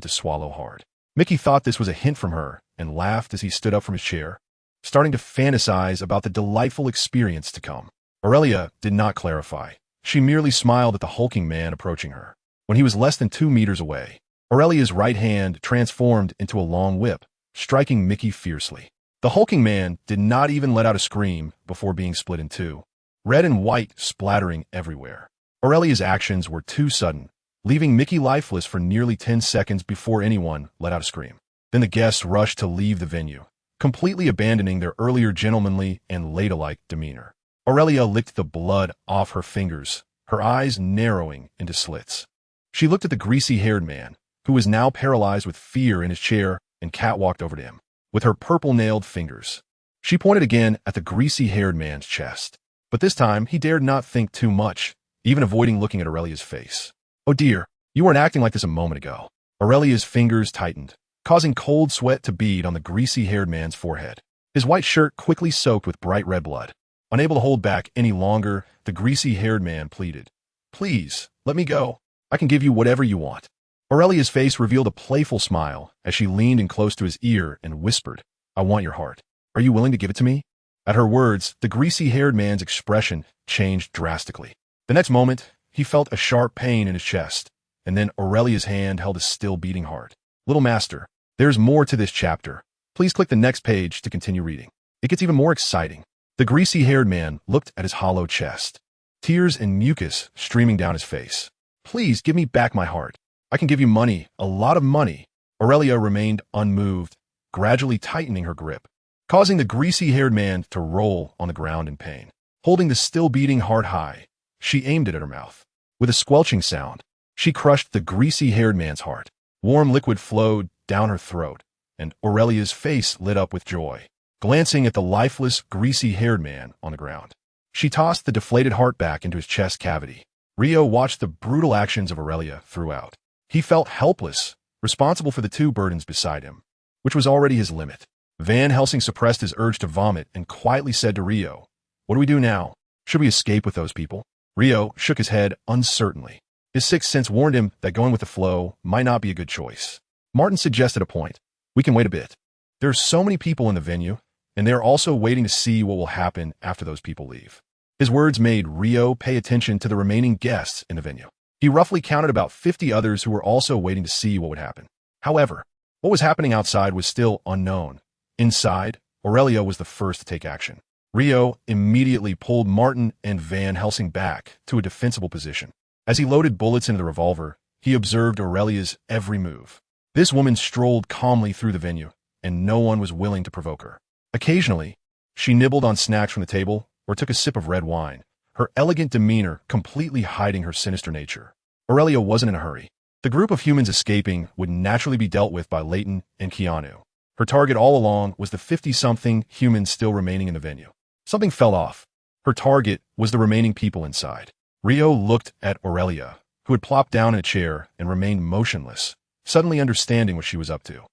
to swallow hard. Mickey thought this was a hint from her and laughed as he stood up from his chair, starting to fantasize about the delightful experience to come. Aurelia did not clarify. She merely smiled at the hulking man approaching her. When he was less than 2 meters away, Aurelia's right hand transformed into a long whip, striking Mickey fiercely. The hulking man did not even let out a scream before being split in two, red and white splattering everywhere. Aurelia's actions were too sudden, leaving Mickey lifeless for nearly 10 seconds before anyone let out a scream. Then the guests rushed to leave the venue, completely abandoning their earlier gentlemanly and ladylike demeanor. Aurelia licked the blood off her fingers, her eyes narrowing into slits. She looked at the greasy-haired man, who was now paralyzed with fear in his chair, and catwalked over to him. With her purple-nailed fingers, she pointed again at the greasy-haired man's chest. But this time, he dared not think too much, even avoiding looking at Aurelia's face. "Oh dear, you weren't acting like this a moment ago." Aurelia's fingers tightened, causing cold sweat to bead on the greasy-haired man's forehead. His white shirt quickly soaked with bright red blood. Unable to hold back any longer, the greasy-haired man pleaded, "Please, let me go. I can give you whatever you want." Aurelia's face revealed a playful smile as she leaned in close to his ear and whispered, "I want your heart. Are you willing to give it to me?" At her words, the greasy-haired man's expression changed drastically. The next moment, he felt a sharp pain in his chest, and then Aurelia's hand held a still-beating heart. "Little master, there's more to this chapter. Please click the next page to continue reading. It gets even more exciting." The greasy-haired man looked at his hollow chest, tears and mucus streaming down his face. "Please give me back my heart. I can give you money, a lot of money." Aurelia remained unmoved, gradually tightening her grip, causing the greasy-haired man to roll on the ground in pain. Holding the still-beating heart high, she aimed it at her mouth. With a squelching sound, she crushed the greasy-haired man's heart. Warm liquid flowed down her throat, and Aurelia's face lit up with joy. Glancing at the lifeless, greasy-haired man on the ground, she tossed the deflated heart back into his chest cavity. Rio watched the brutal actions of Aurelia throughout. He felt helpless, responsible for the two burdens beside him, which was already his limit. Van Helsing suppressed his urge to vomit and quietly said to Rio, "What do we do now? Should we escape with those people?" Rio shook his head uncertainly. His sixth sense warned him that going with the flow might not be a good choice. Martin suggested a point. "We can wait a bit. There are so many people in the venue, and they are also waiting to see what will happen after those people leave." His words made Rio pay attention to the remaining guests in the venue. He roughly counted about 50 others who were also waiting to see what would happen. However, what was happening outside was still unknown. Inside, Aurelia was the first to take action. Rio immediately pulled Martin and Van Helsing back to a defensible position. As he loaded bullets into the revolver, he observed Aurelia's every move. This woman strolled calmly through the venue, and no one was willing to provoke her. Occasionally, she nibbled on snacks from the table or took a sip of red wine, her elegant demeanor completely hiding her sinister nature. Aurelia wasn't in a hurry. The group of humans escaping would naturally be dealt with by Leighton and Keanu. Her target all along was the 50-something humans still remaining in the venue. Something fell off. Her target was the remaining people inside. Rio looked at Aurelia, who had plopped down in a chair and remained motionless, suddenly understanding what she was up to.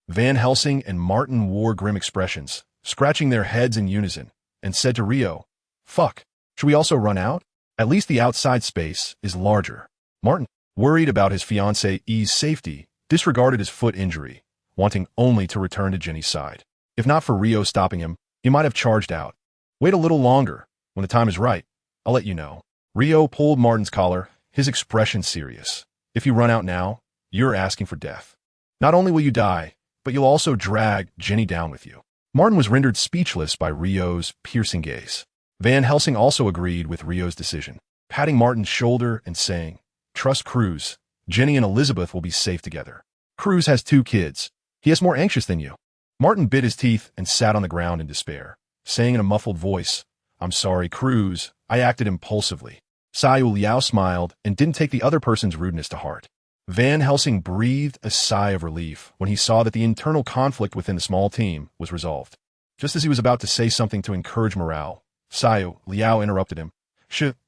Van Helsing and Martin wore grim expressions, scratching their heads in unison, and said to Rio, "Fuck. Should we also run out? At least the outside space is larger." Martin, worried about his fiancée's safety, disregarded his foot injury, wanting only to return to Jenny's side. If not for Rio stopping him, he might have charged out. "Wait a little longer. When the time is right, I'll let you know." Rio pulled Martin's collar, his expression serious. "If you run out now, you're asking for death. Not only will you die, but you'll also drag Jenny down with you." Martin was rendered speechless by Rio's piercing gaze. Van Helsing also agreed with Rio's decision, patting Martin's shoulder and saying, "Trust Cruz. Jenny and Elizabeth will be safe together. Cruz has 2 kids. He is more anxious than you." Martin bit his teeth and sat on the ground in despair, saying in a muffled voice, "I'm sorry, Cruz. I acted impulsively." Sayu Liao smiled and didn't take the other person's rudeness to heart. Van Helsing breathed a sigh of relief when he saw that the internal conflict within the small team was resolved. Just as he was about to say something to encourage morale, Sayu Liao interrupted him.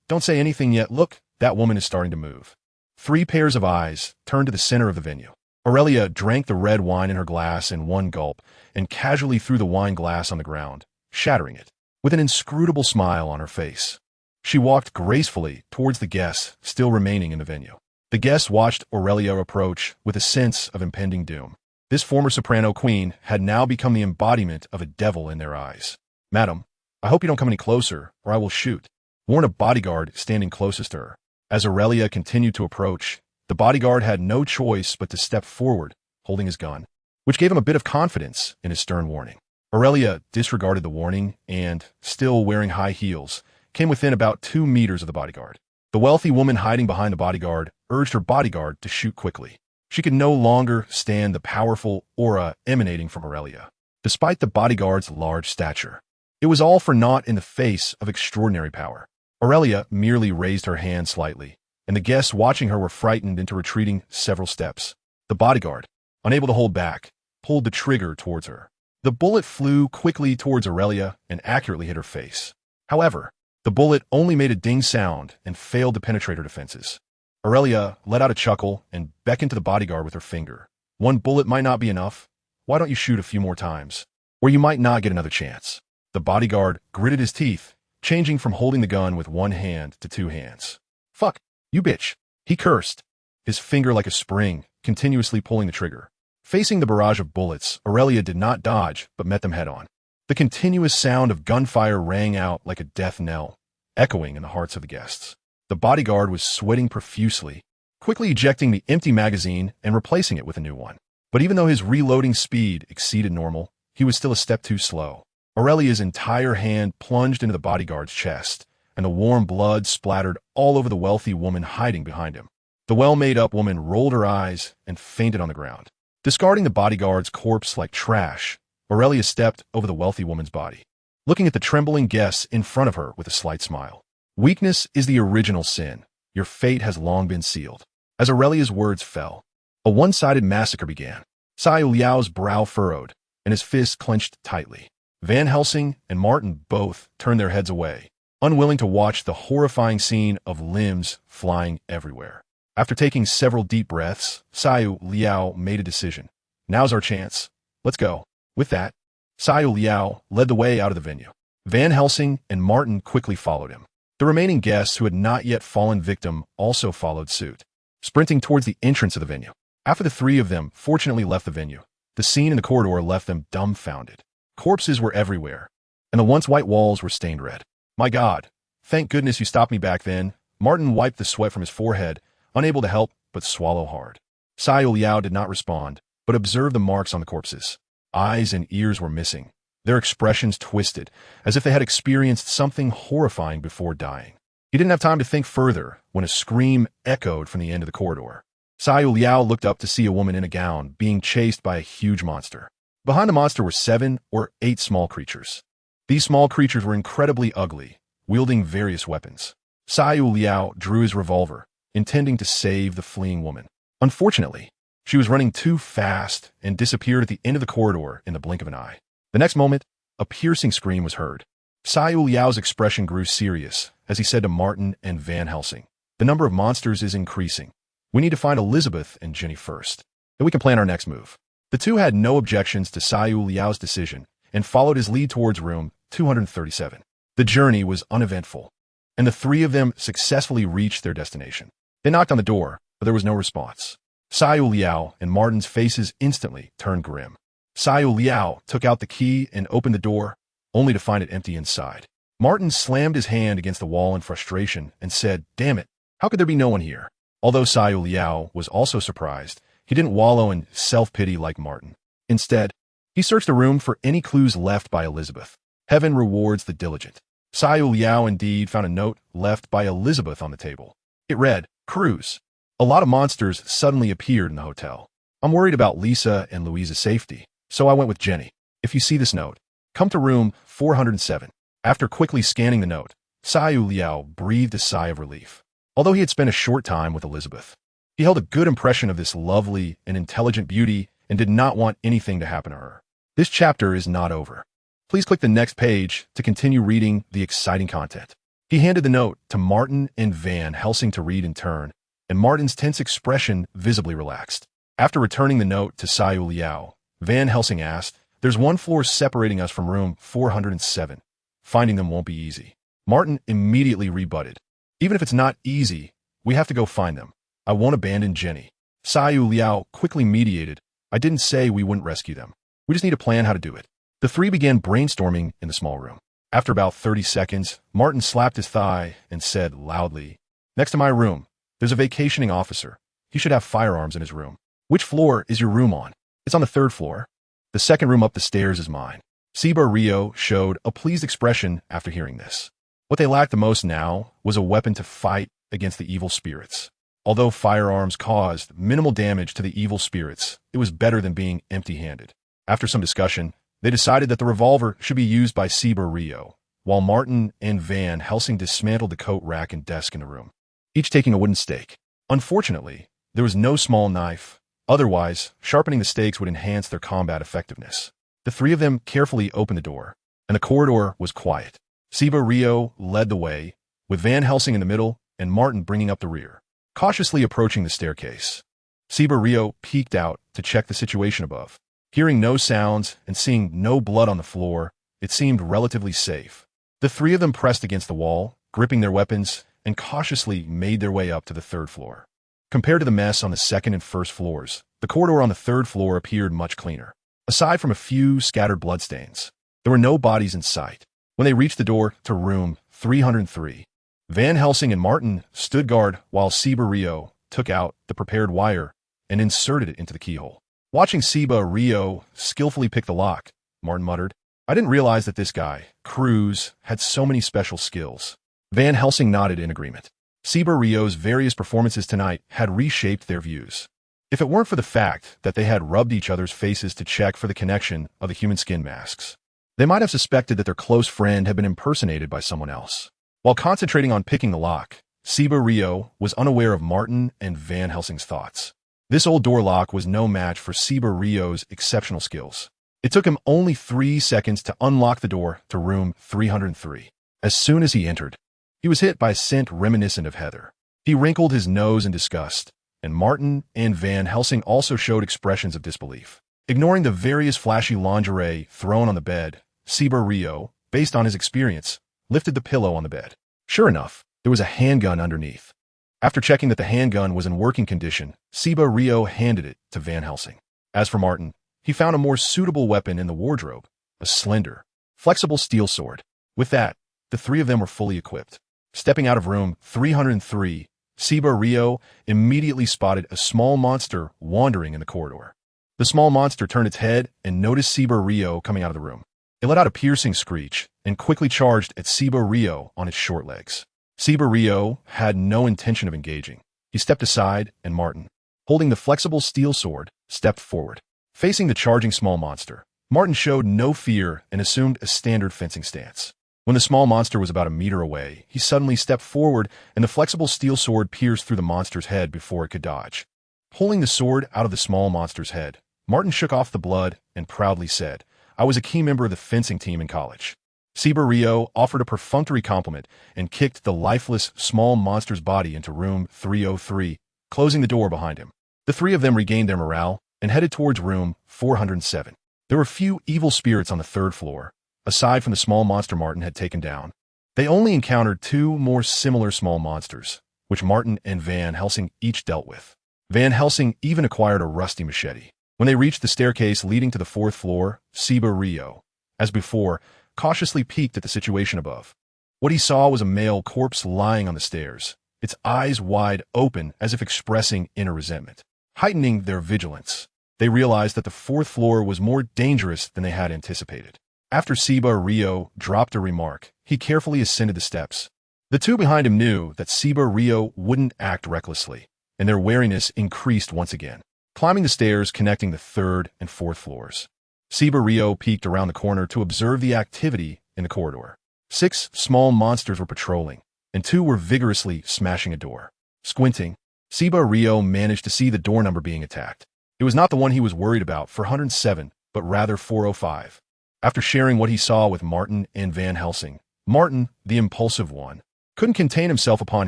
Don't say anything yet. Look, that woman is starting to move." 3 pairs of eyes turned to the center of the venue. Aurelia drank the red wine in her glass in one gulp and casually threw the wine glass on the ground, shattering it. With an inscrutable smile on her face, she walked gracefully towards the guests still remaining in the venue. The guests watched Aurelia approach with a sense of impending doom. This former soprano queen had now become the embodiment of a devil in their eyes. "Madam, I hope you don't come any closer, or I will shoot," warned a bodyguard standing closest to her. As Aurelia continued to approach, the bodyguard had no choice but to step forward, holding his gun, which gave him a bit of confidence in his stern warning. Aurelia disregarded the warning and, still wearing high heels, came within about 2 meters of the bodyguard. The wealthy woman hiding behind the bodyguard urged her bodyguard to shoot quickly. She could no longer stand the powerful aura emanating from Aurelia. Despite the bodyguard's large stature, it was all for naught in the face of extraordinary power. Aurelia merely raised her hand slightly, and the guests watching her were frightened into retreating several steps. The bodyguard, unable to hold back, pulled the trigger towards her. The bullet flew quickly towards Aurelia and accurately hit her face. However, the bullet only made a ding sound and failed to penetrate her defenses. Aurelia let out a chuckle and beckoned to the bodyguard with her finger. One bullet might not be enough. Why don't you shoot a few more times? Or you might not get another chance. The bodyguard gritted his teeth, changing from holding the gun with one hand to 2 hands. Fuck, you bitch. He cursed, his finger like a spring, continuously pulling the trigger. Facing the barrage of bullets, Aurelia did not dodge, but met them head-on. The continuous sound of gunfire rang out like a death knell, echoing in the hearts of the guests. The bodyguard was sweating profusely, quickly ejecting the empty magazine and replacing it with a new one. But even though his reloading speed exceeded normal, he was still a step too slow. Aurelia's entire hand plunged into the bodyguard's chest, and the warm blood splattered all over the wealthy woman hiding behind him. The well-made-up woman rolled her eyes and fainted on the ground. Discarding the bodyguard's corpse like trash, Aurelia stepped over the wealthy woman's body, looking at the trembling guests in front of her with a slight smile. Weakness is the original sin. Your fate has long been sealed. As Aurelia's words fell, a one-sided massacre began. Xiao Liao's brow furrowed, and his fists clenched tightly. Van Helsing and Martin both turned their heads away, unwilling to watch the horrifying scene of limbs flying everywhere. After taking several deep breaths, Xiao Liao made a decision. Now's our chance. Let's go. With that, Xiao Liao led the way out of the venue. Van Helsing and Martin quickly followed him. The remaining guests who had not yet fallen victim also followed suit, sprinting towards the entrance of the venue. After the 3 of them fortunately left the venue, the scene in the corridor left them dumbfounded. Corpses were everywhere, and the once white walls were stained red. My God, thank goodness you stopped me back then. Martin wiped the sweat from his forehead, unable to help but swallow hard. Xiao Liao did not respond, but observed the marks on the corpses. Eyes and ears were missing, their expressions twisted, as if they had experienced something horrifying before dying. He didn't have time to think further when a scream echoed from the end of the corridor. Xiao Liao looked up to see a woman in a gown being chased by a huge monster. Behind the monster were 7 or 8 small creatures. These small creatures were incredibly ugly, wielding various weapons. Xiao Liao drew his revolver, intending to save the fleeing woman. Unfortunately, she was running too fast and disappeared at the end of the corridor in the blink of an eye. The next moment, a piercing scream was heard. Xiao Liao's expression grew serious as he said to Martin and Van Helsing, "The number of monsters is increasing. We need to find Elizabeth and Jenny first, then we can plan our next move." The 2 had no objections to Xiao Liao's decision and followed his lead towards room 237. The journey was uneventful, and the 3 of them successfully reached their destination. They knocked on the door, but there was no response. Xiao Liao and Martin's faces instantly turned grim. Xiao Liao took out the key and opened the door, only to find it empty inside. Martin slammed his hand against the wall in frustration and said, "Damn it, how could there be no one here?" Although Xiao Liao was also surprised, he didn't wallow in self-pity like Martin. Instead, he searched the room for any clues left by Elizabeth. Heaven rewards the diligent. Xiao Liao indeed found a note left by Elizabeth on the table. It read, "Cruise. A lot of monsters suddenly appeared in the hotel. I'm worried about Lisa and Louisa's safety, so I went with Jenny. If you see this note, come to room 407. After quickly scanning the note, Xiao Liao breathed a sigh of relief. Although he had spent a short time with Elizabeth, he held a good impression of this lovely and intelligent beauty and did not want anything to happen to her. This chapter is not over. Please click the next page to continue reading the exciting content. He handed the note to Martin and Van Helsing to read in turn, and Martin's tense expression visibly relaxed. After returning the note to Xiao Liao, Van Helsing asked, "There's 1 floor separating us from room 407. Finding them won't be easy." Martin immediately rebutted, "Even if it's not easy, we have to go find them. I won't abandon Jenny." Xiao Liao quickly mediated, "I didn't say we wouldn't rescue them. We just need to plan how to do it." The 3 began brainstorming in the small room. After about 30 seconds, Martin slapped his thigh and said loudly, "Next to my room, there's a vacationing officer. He should have firearms in his room. Which floor is your room on?" "It's on the 3rd floor. The 2nd room up the stairs is mine." Siba Rio showed a pleased expression after hearing this. What they lacked the most now was a weapon to fight against the evil spirits. Although firearms caused minimal damage to the evil spirits, it was better than being empty-handed. After some discussion, they decided that the revolver should be used by Siba Rio, while Martin and Van Helsing dismantled the coat rack and desk in the room, each taking a wooden stake. Unfortunately, there was no small knife. Otherwise, sharpening the stakes would enhance their combat effectiveness. The three of them carefully opened the door, and the corridor was quiet. Siba Rio led the way, with Van Helsing in the middle and Martin bringing up the rear. Cautiously approaching the staircase, Siba Rio peeked out to check the situation above. Hearing no sounds and seeing no blood on the floor, it seemed relatively safe. The three of them pressed against the wall, gripping their weapons, and cautiously made their way up to the third floor. Compared to the mess on the second and first floors, the corridor on the third floor appeared much cleaner. Aside from a few scattered bloodstains, there were no bodies in sight. When they reached the door to room 303, Van Helsing and Martin stood guard while Siba Rio took out the prepared wire and inserted it into the keyhole. Watching Siba Rio skillfully pick the lock, Martin muttered, "I didn't realize that this guy, Cruz, had so many special skills." Van Helsing nodded in agreement. Siba Rio's various performances tonight had reshaped their views. If it weren't for the fact that they had rubbed each other's faces to check for the connection of the human skin masks, they might have suspected that their close friend had been impersonated by someone else. While concentrating on picking the lock, Siba Rio was unaware of Martin and Van Helsing's thoughts. This old door lock was no match for Siba Rio's exceptional skills. It took him only 3 seconds to unlock the door to room 303. As soon as he entered, he was hit by a scent reminiscent of heather. He wrinkled his nose in disgust, and Martin and Van Helsing also showed expressions of disbelief. Ignoring the various flashy lingerie thrown on the bed, Siba Rio, based on his experience, lifted the pillow on the bed. Sure enough, there was a handgun underneath. After checking that the handgun was in working condition, Siba Rio handed it to Van Helsing. As for Martin, he found a more suitable weapon in the wardrobe, a slender, flexible steel sword. With that, the three of them were fully equipped. Stepping out of room 303, Siba Rio immediately spotted a small monster wandering in the corridor. The small monster turned its head and noticed Siba Rio coming out of the room. It let out a piercing screech and quickly charged at Siba Rio on its short legs. Siba Rio had no intention of engaging. He stepped aside, and Martin, holding the flexible steel sword, stepped forward. Facing the charging small monster, Martin showed no fear and assumed a standard fencing stance. When the small monster was about a meter away, he suddenly stepped forward, and the flexible steel sword pierced through the monster's head before it could dodge. Pulling the sword out of the small monster's head, Martin shook off the blood and proudly said, "I was a key member of the fencing team in college." Siba Rio offered a perfunctory compliment and kicked the lifeless small monster's body into room 303, closing the door behind him. The three of them regained their morale and headed towards room 407. There were few evil spirits on the third floor, aside from the small monster Martin had taken down. They only encountered 2 more similar small monsters, which Martin and Van Helsing each dealt with. Van Helsing even acquired a rusty machete. When they reached the staircase leading to the 4th floor, Siba Rio, as before, cautiously peeked at the situation above. What he saw was a male corpse lying on the stairs, its eyes wide open as if expressing inner resentment. Heightening their vigilance, they realized that the 4th floor was more dangerous than they had anticipated. After Siba Rio dropped a remark, he carefully ascended the steps. The 2 behind him knew that Siba Rio wouldn't act recklessly, and their wariness increased once again. Climbing the stairs connecting the 3rd and 4th floors, Siba Rio peeked around the corner to observe the activity in the corridor. 6 small monsters were patrolling, and 2 were vigorously smashing a door. Squinting, Siba Rio managed to see the door number being attacked. It was not the one he was worried about for 107, but rather 405. After sharing what he saw with Martin and Van Helsing, Martin, the impulsive one, couldn't contain himself upon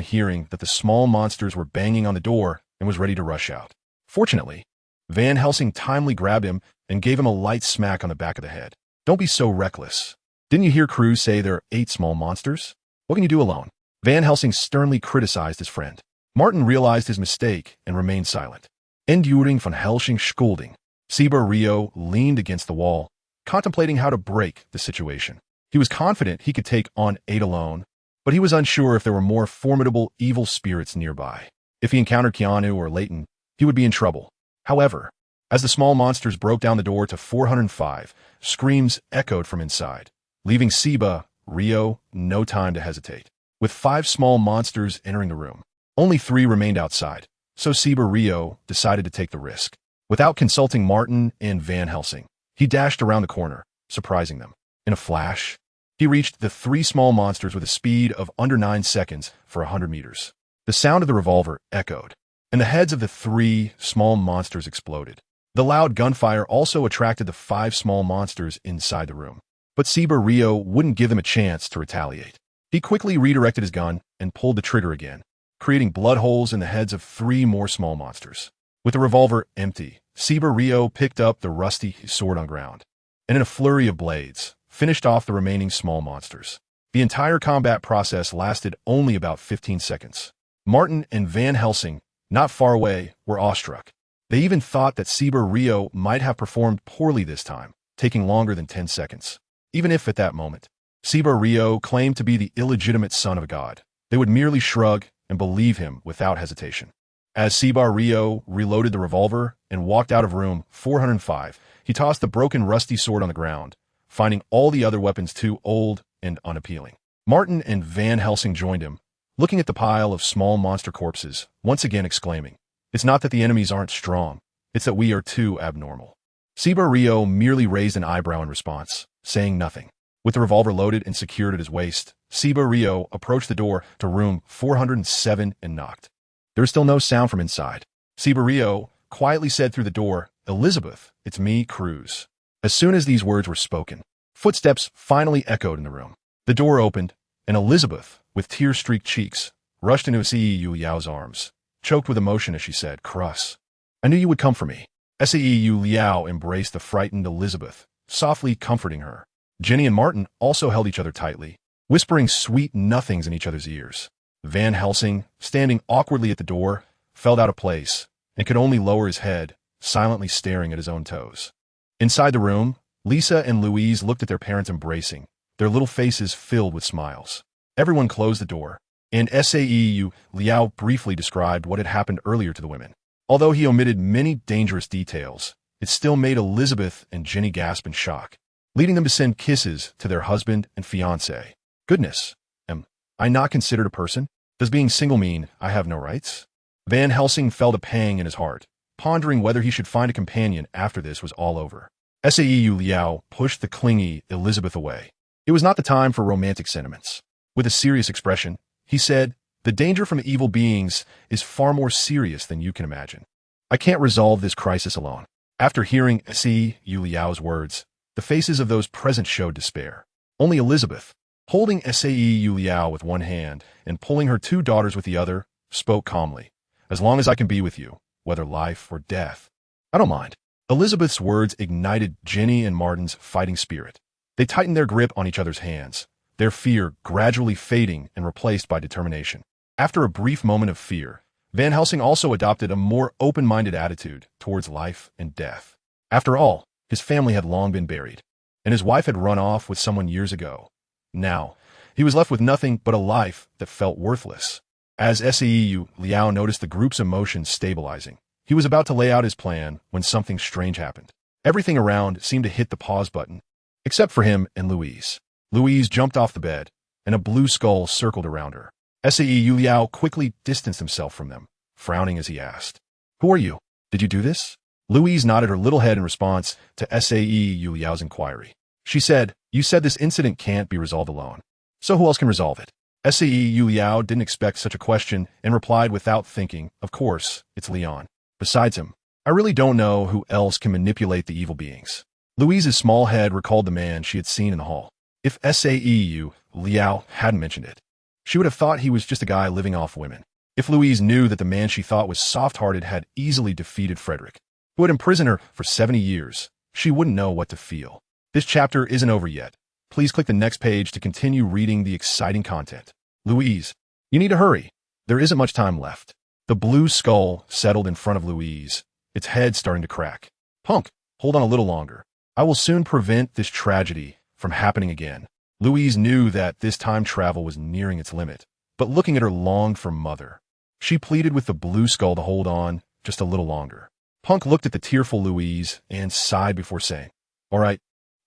hearing that the small monsters were banging on the door and was ready to rush out. Fortunately, Van Helsing timely grabbed him and gave him a light smack on the back of the head. "Don't be so reckless. Didn't you hear Cruz say there are 8 small monsters? What can you do alone?" Van Helsing sternly criticized his friend. Martin realized his mistake and remained silent. Enduring von Helsing's scolding, Siba Rio leaned against the wall, contemplating how to break the situation. He was confident he could take on 8 alone, but he was unsure if there were more formidable evil spirits nearby. If he encountered Keanu or Leighton, he would be in trouble. However, As the small monsters broke down the door to 405, screams echoed from inside, leaving Siba, Rio, no time to hesitate. With 5 small monsters entering the room, only 3 remained outside, so Siba Rio decided to take the risk. Without consulting Martin and Van Helsing, he dashed around the corner, surprising them. In a flash, he reached the 3 small monsters with a speed of under 9 seconds for 100 meters. The sound of the revolver echoed, and the heads of the 3 small monsters exploded. The loud gunfire also attracted the 5 small monsters inside the room. But Siba Rio wouldn't give them a chance to retaliate. He quickly redirected his gun and pulled the trigger again, creating blood holes in the heads of 3 more small monsters. With the revolver empty, Siba Rio picked up the rusty sword on ground, and in a flurry of blades, finished off the remaining small monsters. The entire combat process lasted only about 15 seconds. Martin and Van Helsing, not far away, were awestruck. They even thought that Siba Rio might have performed poorly this time, taking longer than 10 seconds. Even if at that moment, Siba Rio claimed to be the illegitimate son of a god, they would merely shrug and believe him without hesitation. As Siba Rio reloaded the revolver and walked out of room 405, he tossed the broken rusty sword on the ground, finding all the other weapons too old and unappealing. Martin and Van Helsing joined him, looking at the pile of small monster corpses, once again exclaiming, "It's not that the enemies aren't strong, it's that we are too abnormal." Siba Rio merely raised an eyebrow in response, saying nothing. With the revolver loaded and secured at his waist, Siba Rio approached the door to room 407 and knocked. There was still no sound from inside. Siba Rio quietly said through the door, "Elizabeth, it's me, Cruz." As soon as these words were spoken, footsteps finally echoed in the room. The door opened, and Elizabeth, with tear-streaked cheeks, rushed into Seu Liao's arms, choked with emotion as she said, "Cruz, I knew you would come for me." Seu Liao embraced the frightened Elizabeth, softly comforting her. Jenny and Martin also held each other tightly, whispering sweet nothings in each other's ears. Van Helsing, standing awkwardly at the door, fell out of place and could only lower his head, silently staring at his own toes. Inside the room, Lisa and Louise looked at their parents embracing, their little faces filled with smiles. Everyone closed the door, and Seu Liao briefly described what had happened earlier to the women. Although he omitted many dangerous details, it still made Elizabeth and Jenny gasp in shock, leading them to send kisses to their husband and fiancé. Goodness, am I not considered a person? Does being single mean I have no rights? Van Helsing felt a pang in his heart, pondering whether he should find a companion after this was all over. Seu Liao pushed the clingy Elizabeth away. It was not the time for romantic sentiments. With a serious expression, he said, "The danger from evil beings is far more serious than you can imagine. I can't resolve this crisis alone." After hearing Seu Liao's words, the faces of those present showed despair. Only Elizabeth, holding Seu Liao with one hand and pulling her 2 daughters with the other, spoke calmly. "As long as I can be with you, whether life or death, I don't mind." Elizabeth's words ignited Jenny and Martin's fighting spirit. They tightened their grip on each other's hands, their fear gradually fading and replaced by determination. After a brief moment of fear, Van Helsing also adopted a more open-minded attitude towards life and death. After all, his family had long been buried, and his wife had run off with someone years ago. Now, he was left with nothing but a life that felt worthless. As Seu Liao noticed the group's emotions stabilizing, he was about to lay out his plan when something strange happened. Everything around seemed to hit the pause button, except for him and Louise. Louise jumped off the bed, and a blue skull circled around her. Seu Liao quickly distanced himself from them, frowning as he asked, "Who are you? Did you do this?" Louise nodded her little head in response to Seu Liao's inquiry. She said, "You said this incident can't be resolved alone. So who else can resolve it?" Seu Liao didn't expect such a question and replied without thinking, "Of course, it's Leon. Besides him, I really don't know who else can manipulate the evil beings." Louise's small head recalled the man she had seen in the hall. If Seu Liao hadn't mentioned it, she would have thought he was just a guy living off women. If Louise knew that the man she thought was soft-hearted had easily defeated Frederick, who had imprisoned her for 70 years, she wouldn't know what to feel. This chapter isn't over yet. Please click the next page to continue reading the exciting content. Louise, you need to hurry. There isn't much time left. The blue skull settled in front of Louise, its head starting to crack. "Punk, hold on a little longer. I will soon prevent this tragedy from happening again." Louise knew that this time travel was nearing its limit, but looking at her longed for mother. She pleaded with the blue skull to hold on just a little longer. Punk looked at the tearful Louise and sighed before saying, "All right,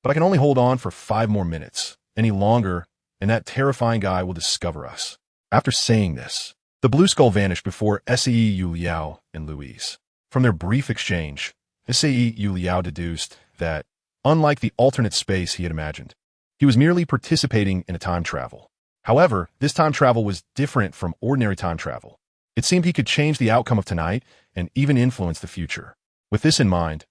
but I can only hold on for 5 more minutes. Any longer, and that terrifying guy will discover us." After saying this, the blue skull vanished before Sai Yu Liao and Louise. From their brief exchange, Sai Yu Liao deduced that, unlike the alternate space he had imagined, he was merely participating in a time travel. However, this time travel was different from ordinary time travel. It seemed he could change the outcome of tonight and even influence the future. With this in mind,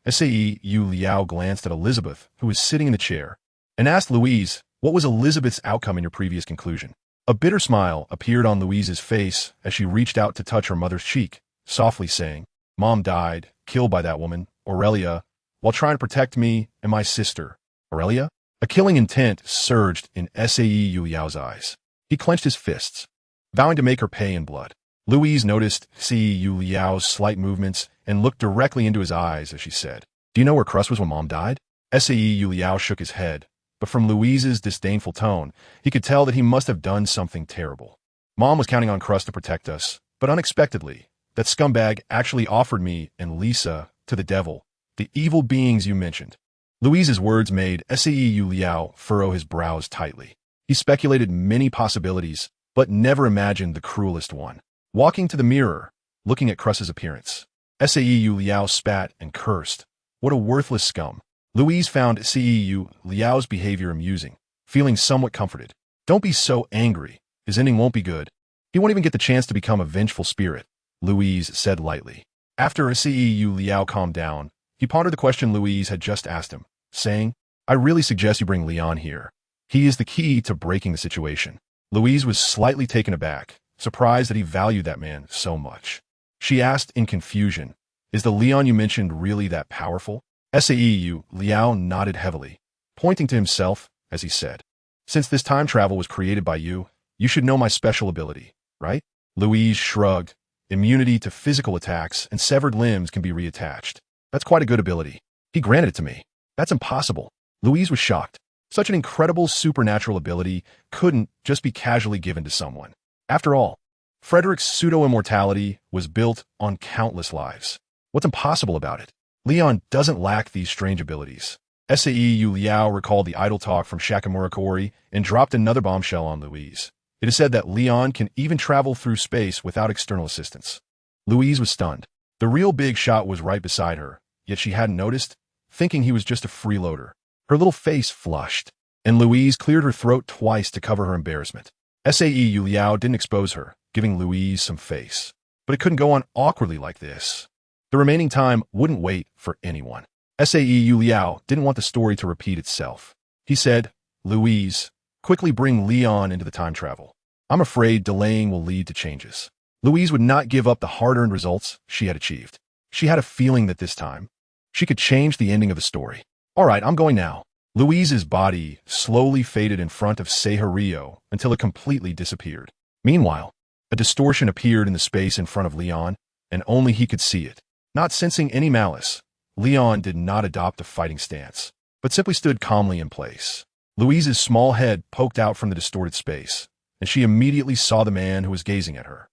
Sai Yu Liao glanced at Elizabeth, who was sitting in the chair, and asked Louise, what was Elizabeth's outcome in your previous conclusion? A bitter smile appeared on Louise's face as she reached out to touch her mother's cheek, softly saying, "Mom died, killed by that woman, Aurelia, while trying to protect me and my sister." Aurelia? A killing intent surged in Sai Yu Liao's eyes. He clenched his fists, vowing to make her pay in blood. Louise noticed Sai Yu Liao's slight movements and looked directly into his eyes as she said, "Do you know where Crust was when Mom died?" Sai Yu Liao shook his head, but from Louise's disdainful tone, he could tell that he must have done something terrible. "Mom was counting on Crust to protect us, but unexpectedly, that scumbag actually offered me and Lisa to the devil, the evil beings you mentioned." Louise's words made Sai Yu Liao furrow his brows tightly. He speculated many possibilities, but never imagined the cruelest one. Walking to the mirror, looking at Crust's appearance, Sai Yu Liao spat and cursed. What a worthless scum. Louise found Sai Yu Liao's behavior amusing, feeling somewhat comforted. "Don't be so angry. His ending won't be good. He won't even get the chance to become a vengeful spirit," Louise said lightly. After Sai Yu Liao calmed down, he pondered the question Louise had just asked him, saying, "I really suggest you bring Leon here. He is the key to breaking the situation." Louise was slightly taken aback, surprised that he valued that man so much. She asked in confusion, "Is the Leon you mentioned really that powerful?" Sai Yu Liao nodded heavily, pointing to himself as he said, "Since this time travel was created by you, you should know my special ability, right?" Louise shrugged. "Immunity to physical attacks and severed limbs can be reattached. That's quite a good ability. He granted it to me. That's impossible." Louise was shocked. Such an incredible supernatural ability couldn't just be casually given to someone. After all, Frederick's pseudo-immortality was built on countless lives. What's impossible about it? Leon doesn't lack these strange abilities. Sai Yu Liao recalled the idle talk from Shakamura Kori and dropped another bombshell on Louise. It is said that Leon can even travel through space without external assistance. Louise was stunned. The real big shot was right beside her, yet she hadn't noticed, thinking he was just a freeloader. Her little face flushed, and Louise cleared her throat twice to cover her embarrassment. Sai Yu Liao didn't expose her, giving Louise some face. But it couldn't go on awkwardly like this. The remaining time wouldn't wait for anyone. Sai Yu Liao didn't want the story to repeat itself. He said, "Louise, quickly bring Leon into the time travel. I'm afraid delaying will lead to changes." Louise would not give up the hard-earned results she had achieved. She had a feeling that this time, she could change the ending of the story. "All right, I'm going now." Louise's body slowly faded in front of Seihario until it completely disappeared. Meanwhile, a distortion appeared in the space in front of Leon, and only he could see it. Not sensing any malice, Leon did not adopt a fighting stance, but simply stood calmly in place. Louise's small head poked out from the distorted space, and she immediately saw the man who was gazing at her.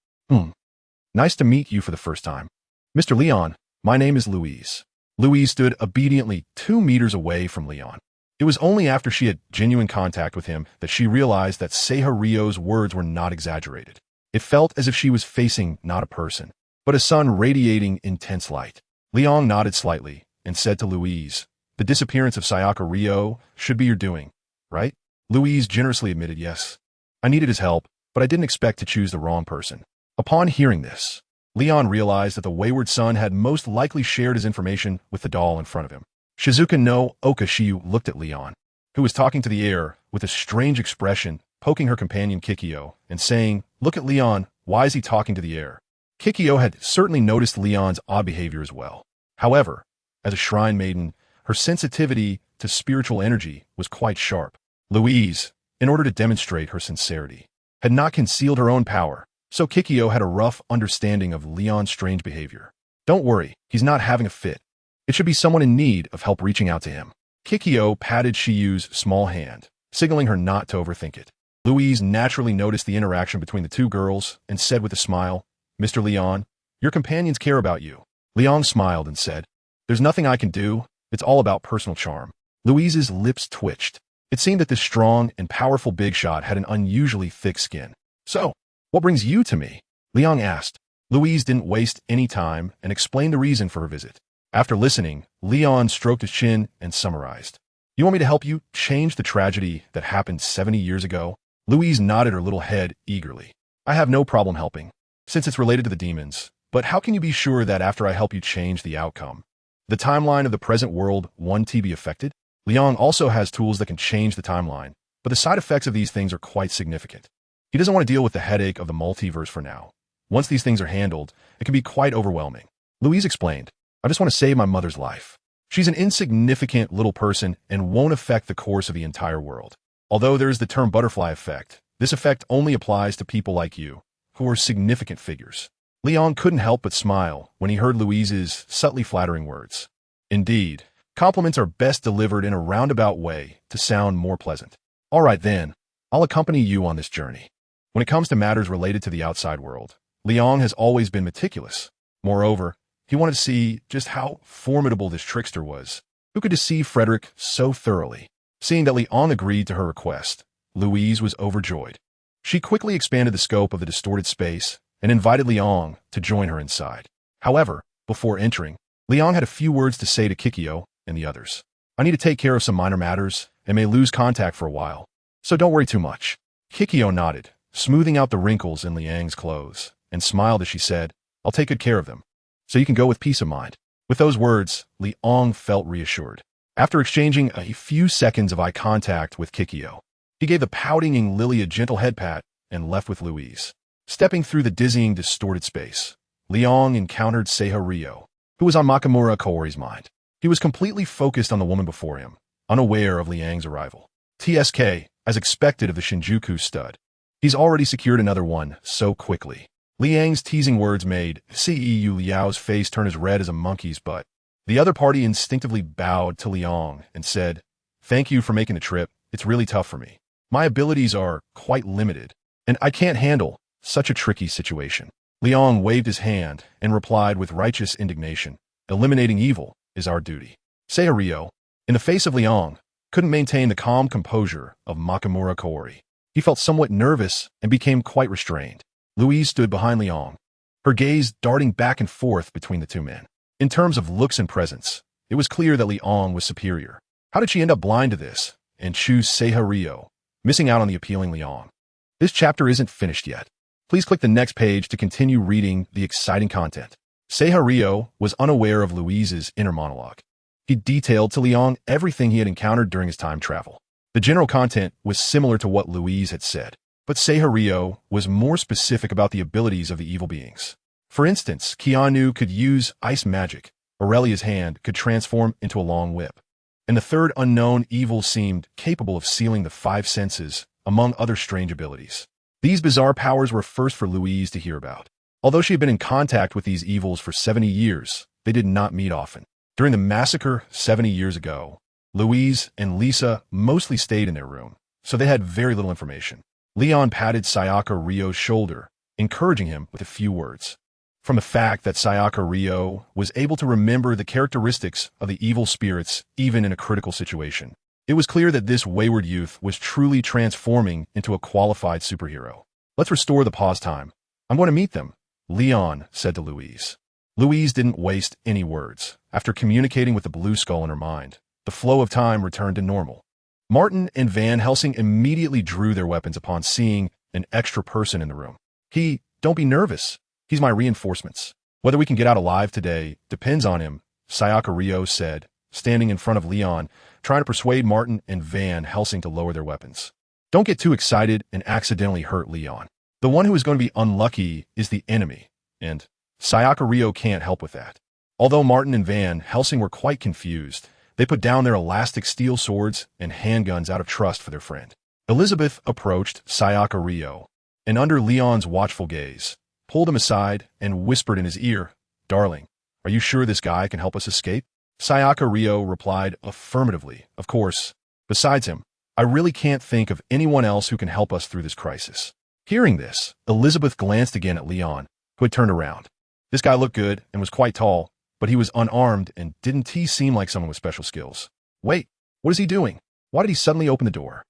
Nice to meet you for the first time. Mr. Leon, my name is Louise." Louise stood obediently 2 meters away from Leon. It was only after she had genuine contact with him that she realized that Seihario's words were not exaggerated. It felt as if she was facing not a person, but a sun radiating intense light. Leon nodded slightly and said to Louise, "The disappearance of Sayaka Rio should be your doing, right?" Louise generously admitted yes. "I needed his help, but I didn't expect to choose the wrong person." Upon hearing this, Leon realized that the wayward son had most likely shared his information with the doll in front of him. Shizuka no Okashiyu looked at Leon, who was talking to the air with a strange expression, poking her companion Kikyo and saying, "Look at Leon, why is he talking to the air?" Kikyo had certainly noticed Leon's odd behavior as well. However, as a shrine maiden, her sensitivity to spiritual energy was quite sharp. Louise, in order to demonstrate her sincerity, had not concealed her own power, so Kikyo had a rough understanding of Leon's strange behavior. "Don't worry, he's not having a fit. It should be someone in need of help reaching out to him." Kikyo patted Shiyu's small hand, signaling her not to overthink it. Louise naturally noticed the interaction between the two girls and said with a smile, "Mr. Leon, your companions care about you. Liang smiled and said, "There's nothing I can do. It's all about personal charm." Louise's lips twitched. It seemed that this strong and powerful big shot had an unusually thick skin. "So, what brings you to me?" Liang asked. Louise didn't waste any time and explained the reason for her visit. After listening, Liang stroked his chin and summarized. "You want me to help you change the tragedy that happened 70 years ago?" Louise nodded her little head eagerly. "I have no problem helping, since it's related to the demons. But how can you be sure that after I help you change the outcome, the timeline of the present world won't be affected?" Liang also has tools that can change the timeline, but the side effects of these things are quite significant. He doesn't want to deal with the headache of the multiverse for now. Once these things are handled, it can be quite overwhelming. Louise explained, "I just want to save my mother's life. She's an insignificant little person and won't affect the course of the entire world. Although there is the term butterfly effect, this effect only applies to people like you, who are significant figures." Liang couldn't help but smile when he heard Louise's subtly flattering words. Indeed, compliments are best delivered in a roundabout way to sound more pleasant. "All right then, I'll accompany you on this journey." When it comes to matters related to the outside world, Liang has always been meticulous. Moreover, he wanted to see just how formidable this trickster was, who could deceive Frederick so thoroughly. Seeing that Liang agreed to her request, Louise was overjoyed. She quickly expanded the scope of the distorted space and invited Liang to join her inside. However, before entering, Liang had a few words to say to Kikyo and the others. "I need to take care of some minor matters and may lose contact for a while, so don't worry too much." Kikyo nodded, smoothing out the wrinkles in Liang's clothes, and smiled as she said, "I'll take good care of them, so you can go with peace of mind." With those words, Liang felt reassured. After exchanging a few seconds of eye contact with Kikyo, he gave the pouting Lily a gentle head pat and left with Louise. Stepping through the dizzying, distorted space, Liang encountered Seiha Ryo, who was on Makamura Kaori's mind. He was completely focused on the woman before him, unaware of Liang's arrival. TSK, as expected of the Shinjuku stud. He's already secured another one so quickly. Liang's teasing words made Ceu Liao's face turn as red as a monkey's butt. The other party instinctively bowed to Liang and said, "Thank you for making the trip. It's really tough for me. My abilities are quite limited, and I can't handle such a tricky situation." Liang waved his hand and replied with righteous indignation, "Eliminating evil is our duty." Seiha Ryo, in the face of Liang, couldn't maintain the calm composure of Makamura Kaori. He felt somewhat nervous and became quite restrained. Louise stood behind Liang, her gaze darting back and forth between the two men. In terms of looks and presence, it was clear that Liang was superior. How did she end up blind to this and choose Seiha Ryo, missing out on the appealing Liang? This chapter isn't finished yet. Please click the next page to continue reading the exciting content. Seiha Ryo was unaware of Louise's inner monologue. He detailed to Liang everything he had encountered during his time travel. The general content was similar to what Louise had said, but Seiha Ryo was more specific about the abilities of the evil beings. For instance, Keanu could use ice magic, Aurelia's hand could transform into a long whip, and the third unknown evil seemed capable of sealing the five senses, among other strange abilities. These bizarre powers were first for Louise to hear about. Although she had been in contact with these evils for 70 years, they did not meet often. During the massacre 70 years ago, Louise and Lisa mostly stayed in their room, so they had very little information. Leon patted Sayaka Ryo's shoulder, encouraging him with a few words. From the fact that Sayaka Ryo was able to remember the characteristics of the evil spirits even in a critical situation, it was clear that this wayward youth was truly transforming into a qualified superhero. "Let's restore the pause time. I'm going to meet them," Leon said to Louise. Louise didn't waste any words. After communicating with the blue skull in her mind, the flow of time returned to normal. Martin and Van Helsing immediately drew their weapons upon seeing an extra person in the room. Don't be nervous. He's my reinforcements. Whether we can get out alive today depends on him," Sayaka Ryo said, standing in front of Leon, trying to persuade Martin and Van Helsing to lower their weapons. "Don't get too excited and accidentally hurt Leon. The one who is going to be unlucky is the enemy, and Sayaka Ryo can't help with that." Although Martin and Van Helsing were quite confused, they put down their elastic steel swords and handguns out of trust for their friend. Elizabeth approached Sayaka Ryo, and under Leon's watchful gaze, pulled him aside and whispered in his ear, "Darling, are you sure this guy can help us escape?" Sayaka Ryo replied affirmatively, "Of course. Besides him, I really can't think of anyone else who can help us through this crisis." Hearing this, Elizabeth glanced again at Leon, who had turned around. This guy looked good and was quite tall, but he was unarmed and didn't he seem like someone with special skills? Wait, what is he doing? Why did he suddenly open the door?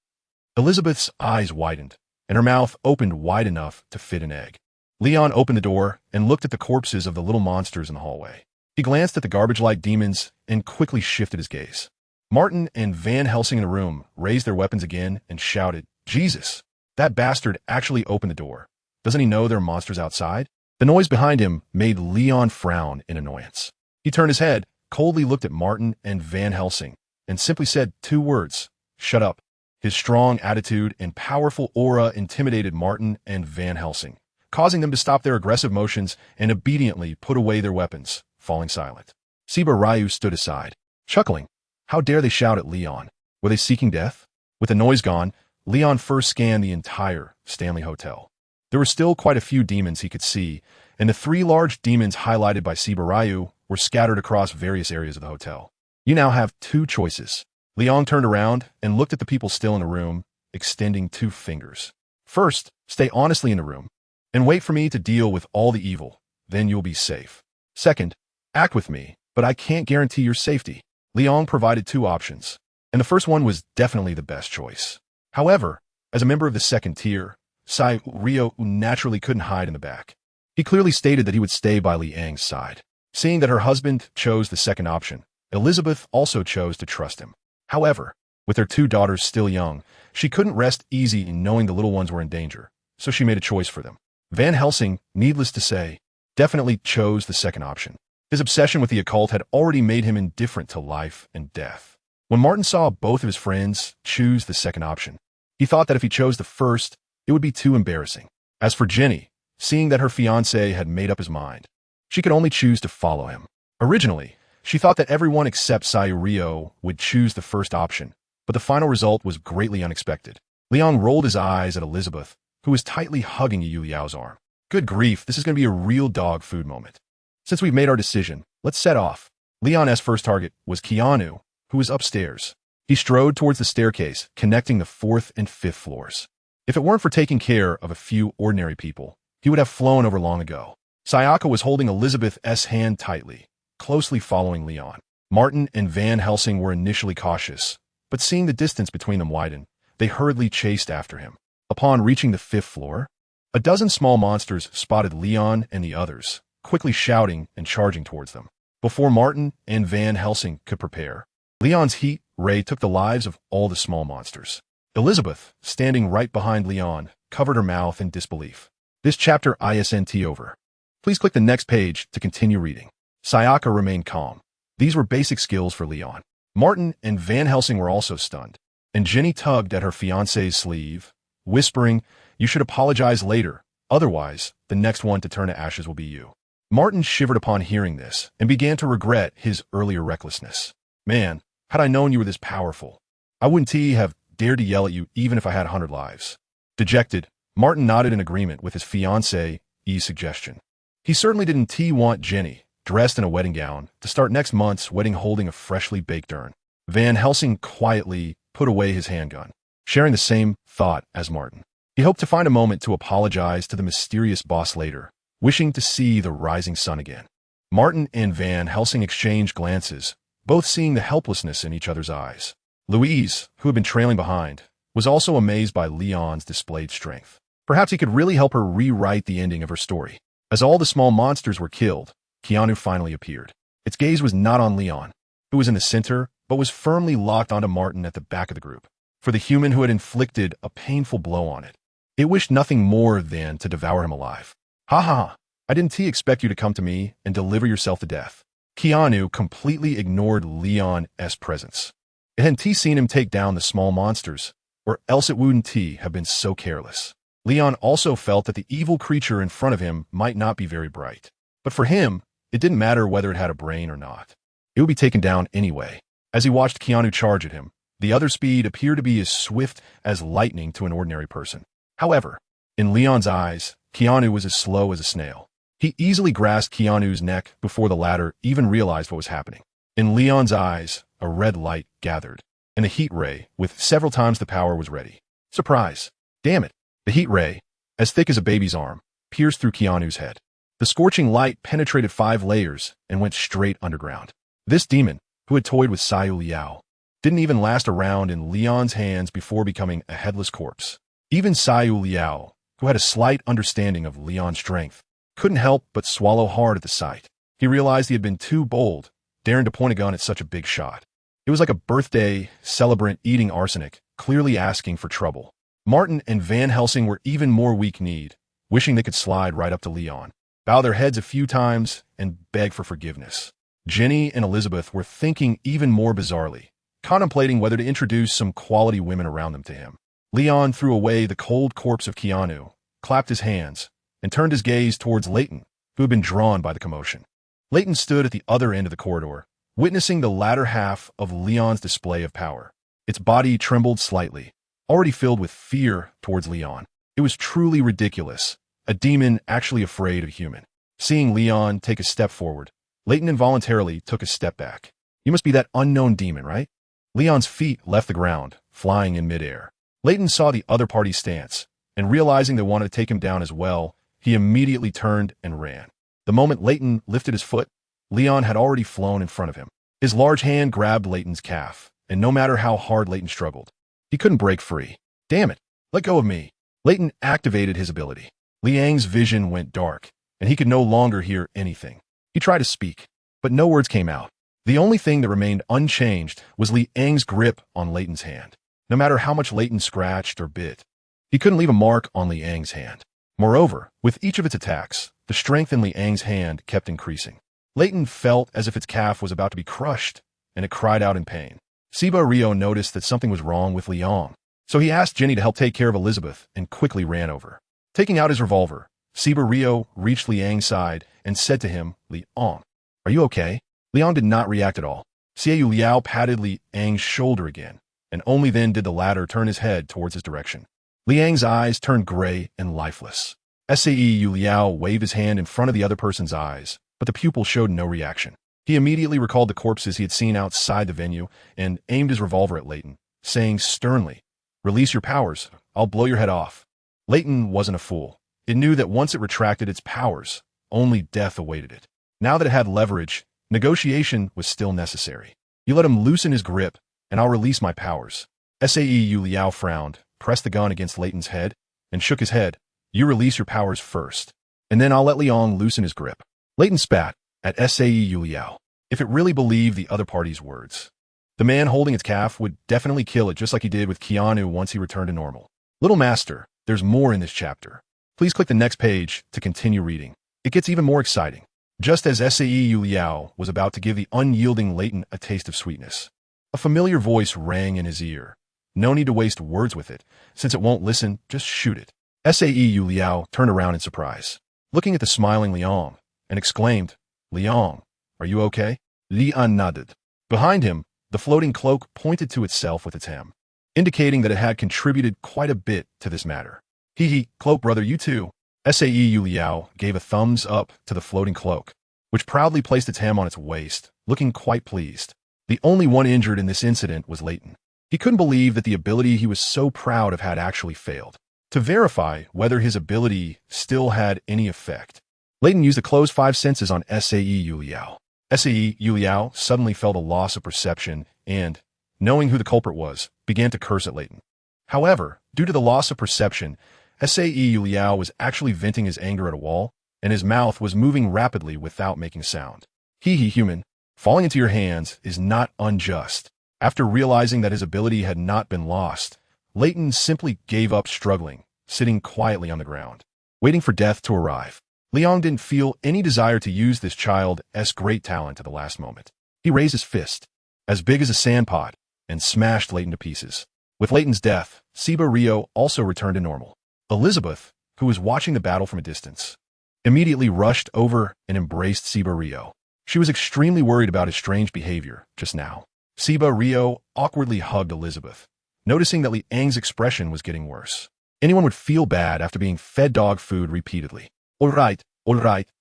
Elizabeth's eyes widened, and her mouth opened wide enough to fit an egg. Leon opened the door and looked at the corpses of the little monsters in the hallway. He glanced at the garbage-like demons and quickly shifted his gaze. Martin and Van Helsing in the room raised their weapons again and shouted, "Jesus! That bastard actually opened the door. Doesn't he know there are monsters outside?" The noise behind him made Leon frown in annoyance. He turned his head, coldly looked at Martin and Van Helsing, and simply said 2 words, "Shut up." His strong attitude and powerful aura intimidated Martin and Van Helsing, causing them to stop their aggressive motions and obediently put away their weapons, falling silent. Siba Ryu stood aside, chuckling. How dare they shout at Leon? Were they seeking death? With the noise gone, Leon first scanned the entire Stanley Hotel. There were still quite a few demons he could see, and the 3 large demons highlighted by Siba Ryu were scattered across various areas of the hotel. You now have 2 choices. Leon turned around and looked at the people still in the room, extending 2 fingers. First, stay honestly in the room, and wait for me to deal with all the evil. Then you'll be safe. Second, act with me, but I can't guarantee your safety. Leon provided 2 options, and the first one was definitely the best choice. However, as a member of the second tier, Sai Rio naturally couldn't hide in the back. He clearly stated that he would stay by Li Ang's side. Seeing that her husband chose the second option, Elizabeth also chose to trust him. However, with her 2 daughters still young, she couldn't rest easy in knowing the little ones were in danger, so she made a choice for them. Van Helsing, needless to say, definitely chose the second option. His obsession with the occult had already made him indifferent to life and death. When Martin saw both of his friends choose the second option, he thought that if he chose the first, it would be too embarrassing. As for Jenny, seeing that her fiancé had made up his mind, she could only choose to follow him. Originally, she thought that everyone except Sayurio would choose the first option, but the final result was greatly unexpected. Leon rolled his eyes at Elizabeth, who was tightly hugging Yu Liao's arm. Good grief, this is going to be a real dog food moment. Since we've made our decision, let's set off. Leon's first target was Keanu, who was upstairs. He strode towards the staircase, connecting the 4th and 5th floors. If it weren't for taking care of a few ordinary people, he would have flown over long ago. Sayaka was holding Elizabeth's hand tightly, closely following Leon. Martin and Van Helsing were initially cautious, but seeing the distance between them widen, they hurriedly chased after him. Upon reaching the 5th floor, a dozen small monsters spotted Leon and the others, quickly shouting and charging towards them. Before Martin and Van Helsing could prepare, Leon's heat ray took the lives of all the small monsters. Elizabeth, standing right behind Leon, covered her mouth in disbelief. This chapter isn't over. Please click the next page to continue reading. Sayaka remained calm. These were basic skills for Leon. Martin and Van Helsing were also stunned, and Jenny tugged at her fiancé's sleeve, whispering, "You should apologize later, otherwise, the next one to turn to ashes will be you." Martin shivered upon hearing this and began to regret his earlier recklessness. Man, had I known you were this powerful, I wouldn't have dared to yell at you even if I had 100 lives. Dejected, Martin nodded in agreement with his fiancée's suggestion. He certainly didn't want Jenny, dressed in a wedding gown, to start next month's wedding holding a freshly baked urn. Van Helsing quietly put away his handgun, sharing the same thought as Martin. He hoped to find a moment to apologize to the mysterious boss later, wishing to see the rising sun again. Martin and Van Helsing exchanged glances, both seeing the helplessness in each other's eyes. Louise, who had been trailing behind, was also amazed by Leon's displayed strength. Perhaps he could really help her rewrite the ending of her story. As all the small monsters were killed, Keanu finally appeared. Its gaze was not on Leon, who was in the center, but was firmly locked onto Martin at the back of the group. For the human who had inflicted a painful blow on it, it wished nothing more than to devour him alive. "Ha ha, I didn't expect you to come to me and deliver yourself to death." Keanu completely ignored Leon's presence. It hadn't seen him take down the small monsters, or else it wouldn't have been so careless. Leon also felt that the evil creature in front of him might not be very bright. But for him, it didn't matter whether it had a brain or not. It would be taken down anyway. As he watched Keanu charge at him, the other speed appeared to be as swift as lightning to an ordinary person. However, in Leon's eyes, Keanu was as slow as a snail. He easily grasped Keanu's neck before the latter even realized what was happening. In Leon's eyes, a red light gathered, and a heat ray, with several times the power, was ready. Surprise! Damn it! The heat ray, as thick as a baby's arm, pierced through Keanu's head. The scorching light penetrated 5 layers and went straight underground. This demon, who had toyed with Xiao Liao, didn't even last around in Leon's hands before becoming a headless corpse. Even Xiao Liao, who had a slight understanding of Leon's strength, couldn't help but swallow hard at the sight. He realized he had been too bold, daring to point a gun at such a big shot. It was like a birthday celebrant eating arsenic, clearly asking for trouble. Martin and Van Helsing were even more weak-kneed, wishing they could slide right up to Leon, bow their heads a few times, and beg for forgiveness. Jenny and Elizabeth were thinking even more bizarrely, contemplating whether to introduce some quality women around them to him. Leon threw away the cold corpse of Keanu, clapped his hands, and turned his gaze towards Leighton, who had been drawn by the commotion. Leighton stood at the other end of the corridor, witnessing the latter half of Leon's display of power. Its body trembled slightly, already filled with fear towards Leon. It was truly ridiculous, a demon actually afraid of a human. Seeing Leon take a step forward, Leighton involuntarily took a step back. You must be that unknown demon, right? Leon's feet left the ground, flying in midair. Leighton saw the other party's stance, and realizing they wanted to take him down as well, he immediately turned and ran. The moment Leighton lifted his foot, Leon had already flown in front of him. His large hand grabbed Leighton's calf, and no matter how hard Leighton struggled, he couldn't break free. Damn it, let go of me. Leighton activated his ability. Liang's vision went dark, and he could no longer hear anything. He tried to speak, but no words came out. The only thing that remained unchanged was Liang's grip on Leighton's hand. No matter how much Leighton scratched or bit, he couldn't leave a mark on Liang's hand. Moreover, with each of its attacks, the strength in Liang's hand kept increasing. Leighton felt as if its calf was about to be crushed, and it cried out in pain. Siba Rio noticed that something was wrong with Liang, so he asked Jenny to help take care of Elizabeth and quickly ran over. Taking out his revolver, Siba Rio reached Liang's side and said to him, "Liang, are you okay?" Liang did not react at all. Xiao Liao patted Liang's shoulder again, and only then did the latter turn his head towards his direction. Liang's eyes turned gray and lifeless. Xiao Liao waved his hand in front of the other person's eyes, but the pupil showed no reaction. He immediately recalled the corpses he had seen outside the venue and aimed his revolver at Leighton, saying sternly, "Release your powers, I'll blow your head off." Leighton wasn't a fool. It knew that once it retracted its powers, only death awaited it. Now that it had leverage, negotiation was still necessary. You let him loosen his grip, and I'll release my powers. Xiao Liao frowned, pressed the gun against Leighton's head, and shook his head. You release your powers first, and then I'll let Liang loosen his grip. Leighton spat at Xiao Liao. If it really believed the other party's words, the man holding its calf would definitely kill it just like he did with Keanu once he returned to normal. Little Master, there's more in this chapter. Please click the next page to continue reading. It gets even more exciting. Just as Xiao Liao was about to give the unyielding Leighton a taste of sweetness, a familiar voice rang in his ear. No need to waste words with it. Since it won't listen, just shoot it. Xiao Liao turned around in surprise, looking at the smiling Liang, and exclaimed, "Liang, are you okay?" Liang nodded. Behind him, the floating cloak pointed to itself with its hem, indicating that it had contributed quite a bit to this matter. Hee, cloak brother, you too. Xiao Liao gave a thumbs up to the floating cloak, which proudly placed its hem on its waist, looking quite pleased. The only one injured in this incident was Leighton. He couldn't believe that the ability he was so proud of had actually failed. To verify whether his ability still had any effect, Leighton used the closed 5 senses on Xiao Liao. Xiao Liao suddenly felt a loss of perception and, knowing who the culprit was, began to curse at Leighton. However, due to the loss of perception, Xiao Liao was actually venting his anger at a wall, and his mouth was moving rapidly without making sound. Human, falling into your hands is not unjust. After realizing that his ability had not been lost, Leighton simply gave up struggling, sitting quietly on the ground, waiting for death to arrive. Liang didn't feel any desire to use this child's great talent at the last moment. He raised his fist, as big as a sandpot, and smashed Leighton to pieces. With Leighton's death, Siba Rio also returned to normal. Elizabeth, who was watching the battle from a distance, immediately rushed over and embraced Siba Rio. She was extremely worried about his strange behavior just now. Siba Rio awkwardly hugged Elizabeth, noticing that Liang's expression was getting worse. Anyone would feel bad after being fed dog food repeatedly. All right,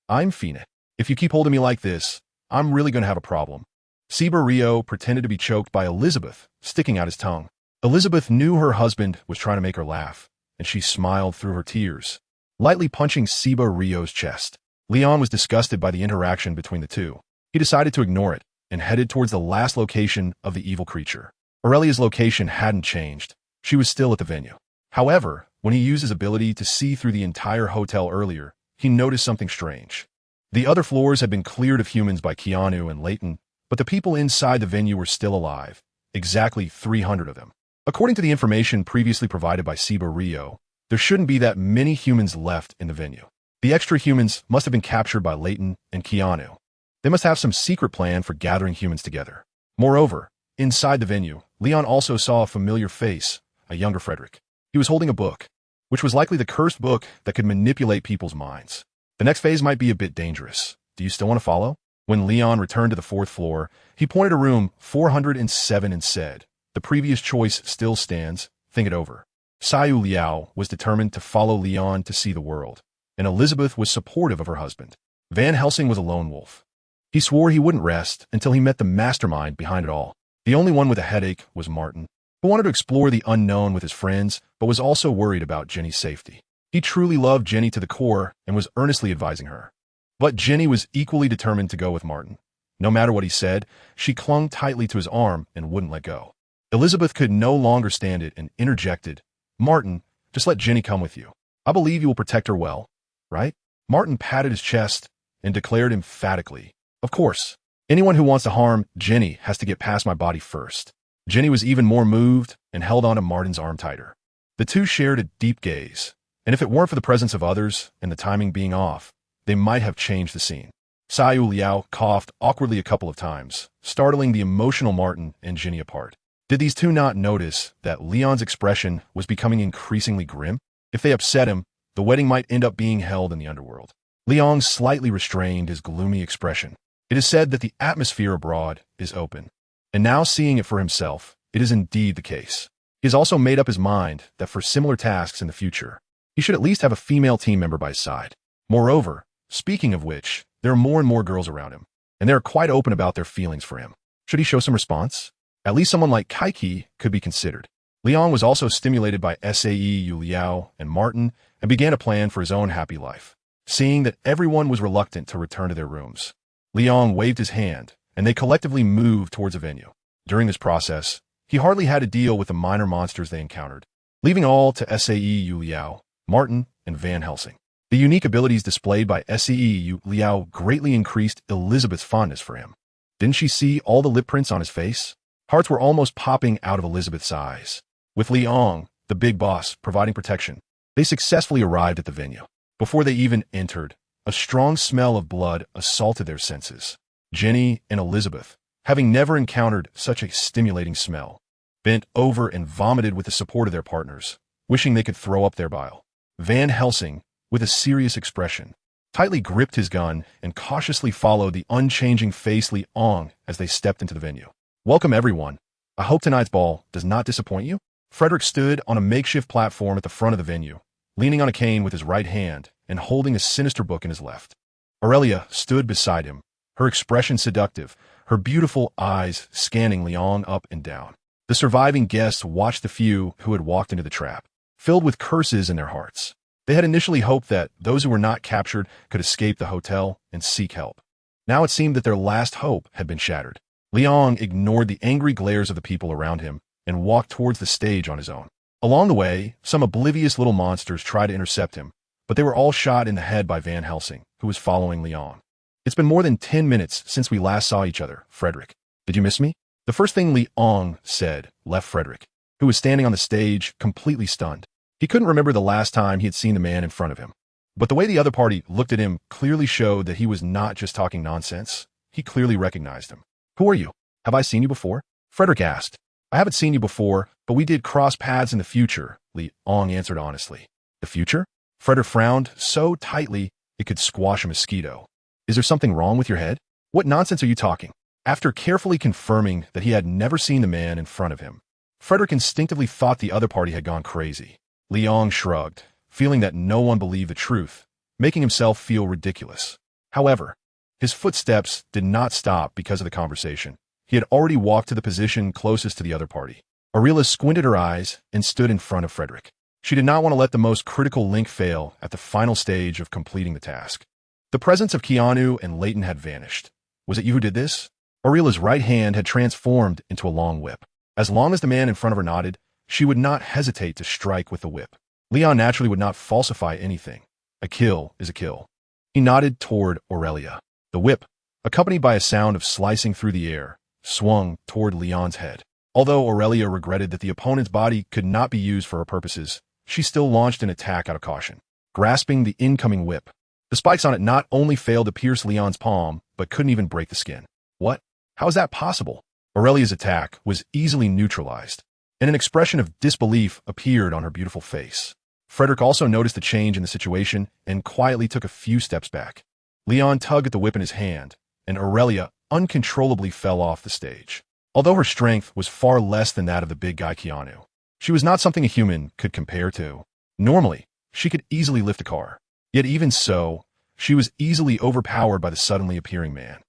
I'm fine. If you keep holding me like this, I'm really going to have a problem. Siba Rio pretended to be choked by Elizabeth, sticking out his tongue. Elizabeth knew her husband was trying to make her laugh, and she smiled through her tears, lightly punching Siba Rio's chest. Leon was disgusted by the interaction between the two. He decided to ignore it and headed towards the last location of the evil creature. Aurelia's location hadn't changed. She was still at the venue. However, when he used his ability to see through the entire hotel earlier, he noticed something strange. The other floors had been cleared of humans by Keanu and Leighton, but the people inside the venue were still alive, exactly 300 of them. According to the information previously provided by Siba Rio, there shouldn't be that many humans left in the venue. The extra humans must have been captured by Leighton and Keanu. They must have some secret plan for gathering humans together. Moreover, inside the venue, Leon also saw a familiar face, a younger Frederick. He was holding a book, which was likely the cursed book that could manipulate people's minds. The next phase might be a bit dangerous. Do you still want to follow? When Leon returned to the 4th floor, he pointed to room 407 and said, "The previous choice still stands. Think it over." Xiao Liao was determined to follow Leon to see the world, and Elizabeth was supportive of her husband. Van Helsing was a lone wolf. He swore he wouldn't rest until he met the mastermind behind it all. The only one with a headache was Martin, who wanted to explore the unknown with his friends, but was also worried about Jenny's safety. He truly loved Jenny to the core and was earnestly advising her. But Jenny was equally determined to go with Martin. No matter what he said, she clung tightly to his arm and wouldn't let go. Elizabeth could no longer stand it and interjected, "Martin, just let Jenny come with you. I believe you will protect her well, right?" Martin patted his chest and declared emphatically, "Of course. Anyone who wants to harm Jenny has to get past my body first." Jenny was even more moved and held onto Martin's arm tighter. The two shared a deep gaze, and if it weren't for the presence of others and the timing being off, they might have changed the scene. Xiao Liao coughed awkwardly a couple of times, startling the emotional Martin and Jenny apart. Did these two not notice that Leon's expression was becoming increasingly grim? If they upset him, the wedding might end up being held in the underworld. Leon slightly restrained his gloomy expression. It is said that the atmosphere abroad is open, and now seeing it for himself, it is indeed the case. He has also made up his mind that for similar tasks in the future, he should at least have a female team member by his side. Moreover, speaking of which, there are more and more girls around him, and they are quite open about their feelings for him. Should he show some response? At least someone like Kaiki could be considered. Leon was also stimulated by Sae Liao and Martin and began a plan for his own happy life. Seeing that everyone was reluctant to return to their rooms, Leon waved his hand, and they collectively moved towards a venue. During this process, he hardly had to deal with the minor monsters they encountered, leaving all to Sae Liao, Martin, and Van Helsing. The unique abilities displayed by Sae Liao greatly increased Elizabeth's fondness for him. Didn't she see all the lip prints on his face? Hearts were almost popping out of Elizabeth's eyes. With Leon, the big boss, providing protection, they successfully arrived at the venue. Before they even entered, a strong smell of blood assaulted their senses. Jenny and Elizabeth, having never encountered such a stimulating smell, bent over and vomited with the support of their partners, wishing they could throw up their bile. Van Helsing, with a serious expression, tightly gripped his gun and cautiously followed the unchanging face Leon as they stepped into the venue. "Welcome, everyone. I hope tonight's ball does not disappoint you." Frederick stood on a makeshift platform at the front of the venue, leaning on a cane with his right hand and holding a sinister book in his left. Aurelia stood beside him, her expression seductive, her beautiful eyes scanning Leon up and down. The surviving guests watched the few who had walked into the trap, filled with curses in their hearts. They had initially hoped that those who were not captured could escape the hotel and seek help. Now it seemed that their last hope had been shattered. Leon ignored the angry glares of the people around him and walked towards the stage on his own. Along the way, some oblivious little monsters tried to intercept him, but they were all shot in the head by Van Helsing, who was following Leon. "It's been more than 10 minutes since we last saw each other, Frederick. Did you miss me?" The first thing Leon said left Frederick, who was standing on the stage completely stunned. He couldn't remember the last time he had seen the man in front of him. But the way the other party looked at him clearly showed that he was not just talking nonsense. He clearly recognized him. "Who are you? Have I seen you before?" Frederick asked. "I haven't seen you before, but we did cross paths in the future," Leon answered honestly. "The future?" Frederick frowned so tightly it could squash a mosquito. "Is there something wrong with your head? What nonsense are you talking?" After carefully confirming that he had never seen the man in front of him, Frederick instinctively thought the other party had gone crazy. Leon shrugged, feeling that no one believed the truth, making himself feel ridiculous. However, his footsteps did not stop because of the conversation. He had already walked to the position closest to the other party. Aurelia squinted her eyes and stood in front of Frederick. She did not want to let the most critical link fail at the final stage of completing the task. The presence of Keanu and Leighton had vanished. Was it you who did this? Aurelia's right hand had transformed into a long whip. As long as the man in front of her nodded, she would not hesitate to strike with the whip. Leon naturally would not falsify anything. A kill is a kill. He nodded toward Aurelia. The whip, accompanied by a sound of slicing through the air, swung toward Leon's head. Although Aurelia regretted that the opponent's body could not be used for her purposes, she still launched an attack out of caution. Grasping the incoming whip, the spikes on it not only failed to pierce Leon's palm, but couldn't even break the skin. What? How is that possible? Aurelia's attack was easily neutralized, and an expression of disbelief appeared on her beautiful face. Frederick also noticed the change in the situation and quietly took a few steps back. Leon tugged at the whip in his hand, and Aurelia uncontrollably fell off the stage. Although her strength was far less than that of the big guy Keanu, she was not something a human could compare to. Normally, she could easily lift a car. Yet even so, she was easily overpowered by the suddenly appearing man.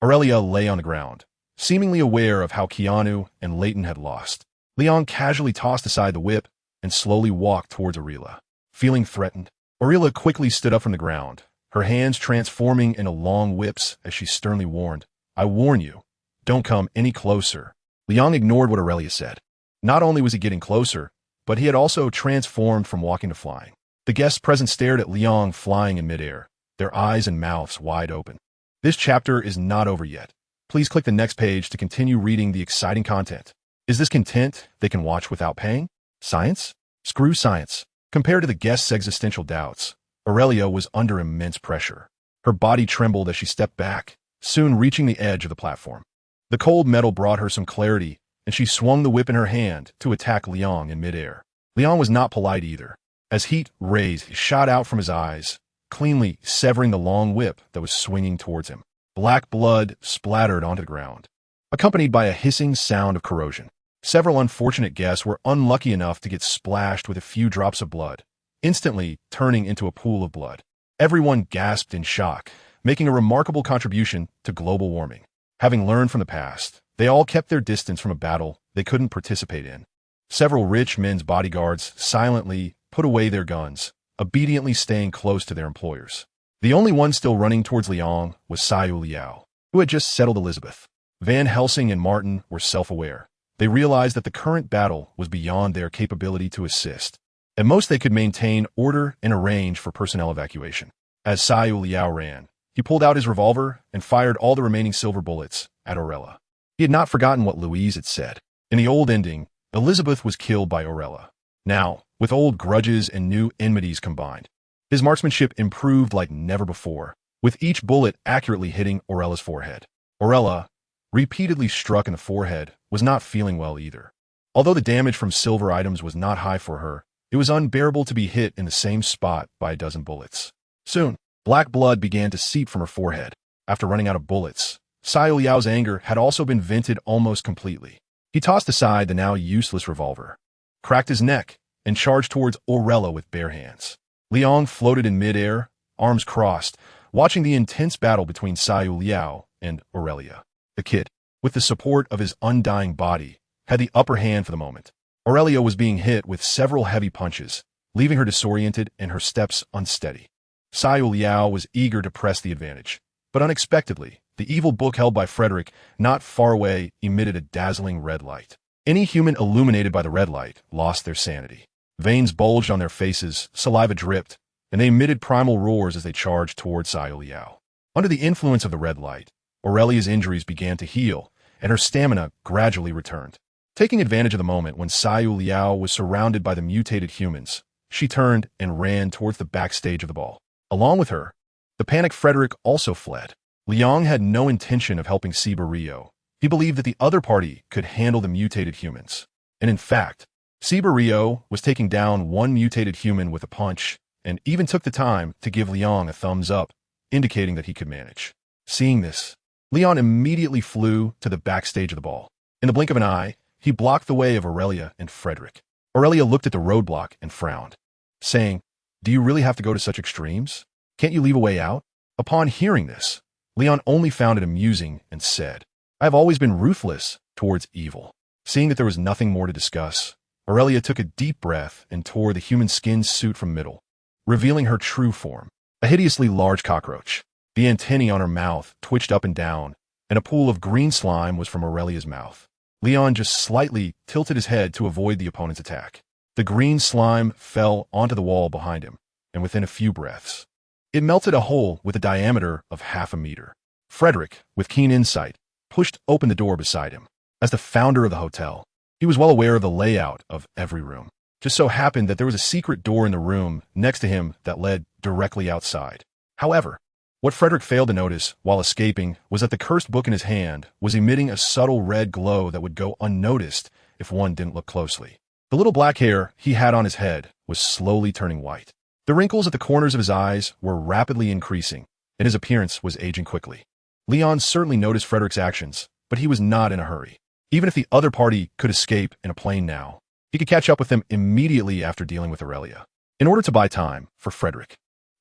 Aurelia lay on the ground, seemingly aware of how Keanu and Leighton had lost. Leon casually tossed aside the whip and slowly walked towards Aurelia. Feeling threatened, Aurelia quickly stood up from the ground, her hands transforming into long whips as she sternly warned, "I warn you, don't come any closer." Leon ignored what Aurelia said. Not only was he getting closer, but he had also transformed from walking to flying. The guests present stared at Leon flying in midair, their eyes and mouths wide open. This chapter is not over yet. Please click the next page to continue reading the exciting content. Is this content they can watch without paying? Science? Screw science. Compared to the guests' existential doubts, Aurelia was under immense pressure. Her body trembled as she stepped back, soon reaching the edge of the platform. The cold metal brought her some clarity, and she swung the whip in her hand to attack Leon in midair. Leon was not polite either. As heat raised, he shot out from his eyes, cleanly severing the long whip that was swinging towards him. Black blood splattered onto the ground, accompanied by a hissing sound of corrosion. Several unfortunate guests were unlucky enough to get splashed with a few drops of blood, instantly turning into a pool of blood. Everyone gasped in shock, making a remarkable contribution to global warming. Having learned from the past, they all kept their distance from a battle they couldn't participate in. Several rich men's bodyguards silently put away their guns, obediently staying close to their employers. The only one still running towards Leon was Xiao Liao, who had just settled Elizabeth. Van Helsing and Martin were self-aware. They realized that the current battle was beyond their capability to assist. At most, they could maintain order and arrange for personnel evacuation. As Xiao Liao ran, he pulled out his revolver and fired all the remaining silver bullets at Aurelia. He had not forgotten what Louise had said. In the old ending, Elizabeth was killed by Aurelia. Now, with old grudges and new enmities combined, his marksmanship improved like never before, with each bullet accurately hitting Aurelia's forehead. Aurelia, repeatedly struck in the forehead, was not feeling well either. Although the damage from silver items was not high for her, it was unbearable to be hit in the same spot by a dozen bullets. Soon, black blood began to seep from her forehead. After running out of bullets, Xiao Liao's anger had also been vented almost completely. He tossed aside the now useless revolver, cracked his neck, and charged towards Aurelia with bare hands. Leon floated in midair, arms crossed, watching the intense battle between Xiao Liao and Aurelia. The kid, with the support of his undying body, had the upper hand for the moment. Aurelia was being hit with several heavy punches, leaving her disoriented and her steps unsteady. Xiao Liao was eager to press the advantage, but unexpectedly, the evil book held by Frederick, not far away, emitted a dazzling red light. Any human illuminated by the red light lost their sanity. Veins bulged on their faces, saliva dripped, and they emitted primal roars as they charged towards Xiao Liao. Under the influence of the red light, Aurelia's injuries began to heal, and her stamina gradually returned. Taking advantage of the moment when Xiao Liao was surrounded by the mutated humans, she turned and ran towards the backstage of the ball. Along with her, the panicked Frederick also fled. Liang had no intention of helping Siba Rio. He believed that the other party could handle the mutated humans. And in fact, Siba Rio was taking down one mutated human with a punch, and even took the time to give Liang a thumbs up, indicating that he could manage. Seeing this, Leon immediately flew to the backstage of the ball. In the blink of an eye, he blocked the way of Aurelia and Frederick. Aurelia looked at the roadblock and frowned, saying, "Do you really have to go to such extremes? Can't you leave a way out?" Upon hearing this, Leon only found it amusing and said, "I have always been ruthless towards evil." Seeing that there was nothing more to discuss, Aurelia took a deep breath and tore the human skin suit from middle, revealing her true form, a hideously large cockroach. The antennae on her mouth twitched up and down, and a pool of green slime was from Aurelia's mouth. Leon just slightly tilted his head to avoid the opponent's attack. The green slime fell onto the wall behind him, and within a few breaths, it melted a hole with a diameter of 1/2 meter. Frederick, with keen insight, pushed open the door beside him. As the founder of the hotel, he was well aware of the layout of every room. Just so happened that there was a secret door in the room next to him that led directly outside. However, what Frederick failed to notice while escaping was that the cursed book in his hand was emitting a subtle red glow that would go unnoticed if one didn't look closely. The little black hair he had on his head was slowly turning white. The wrinkles at the corners of his eyes were rapidly increasing, and his appearance was aging quickly. Leon certainly noticed Frederick's actions, but he was not in a hurry. Even if the other party could escape in a plane now, he could catch up with them immediately after dealing with Aurelia. In order to buy time for Frederick,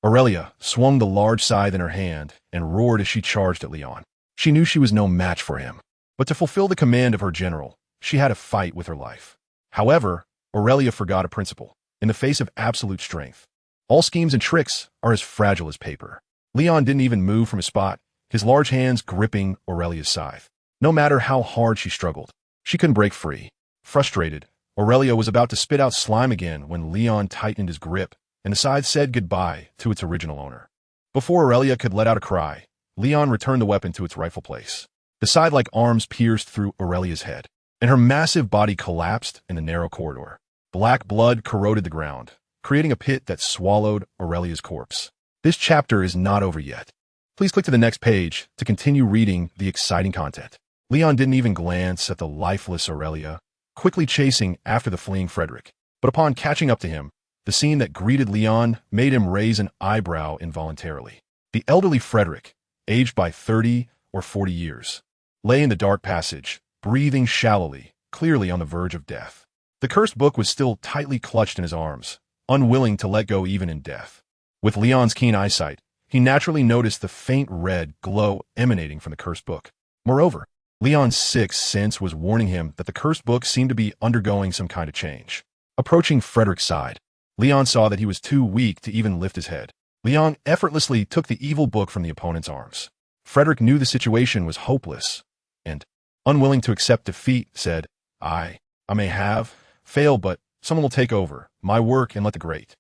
Aurelia swung the large scythe in her hand and roared as she charged at Leon. She knew she was no match for him, but to fulfill the command of her general, she had to fight with her life. However, Aurelia forgot a principle. In the face of absolute strength, all schemes and tricks are as fragile as paper. Leon didn't even move from his spot, his large hands gripping Aurelia's scythe. No matter how hard she struggled, she couldn't break free. Frustrated, Aurelia was about to spit out slime again when Leon tightened his grip, and the scythe said goodbye to its original owner. Before Aurelia could let out a cry, Leon returned the weapon to its rightful place. The scythe-like arms pierced through Aurelia's head, and her massive body collapsed in the narrow corridor. Black blood corroded the ground, creating a pit that swallowed Aurelia's corpse. This chapter is not over yet. Please click to the next page to continue reading the exciting content. Leon didn't even glance at the lifeless Aurelia, quickly chasing after the fleeing Frederick. But upon catching up to him, the scene that greeted Leon made him raise an eyebrow involuntarily. The elderly Frederick, aged by 30 or 40 years, lay in the dark passage, breathing shallowly, clearly on the verge of death. The cursed book was still tightly clutched in his arms, unwilling to let go even in death. With Leon's keen eyesight, he naturally noticed the faint red glow emanating from the cursed book. Moreover, Leon's sixth sense was warning him that the cursed book seemed to be undergoing some kind of change. Approaching Frederick's side, Leon saw that he was too weak to even lift his head. Leon effortlessly took the evil book from the opponent's arms. Frederick knew the situation was hopeless, and, unwilling to accept defeat, said, I may have failed, but someone will take over my work and let the great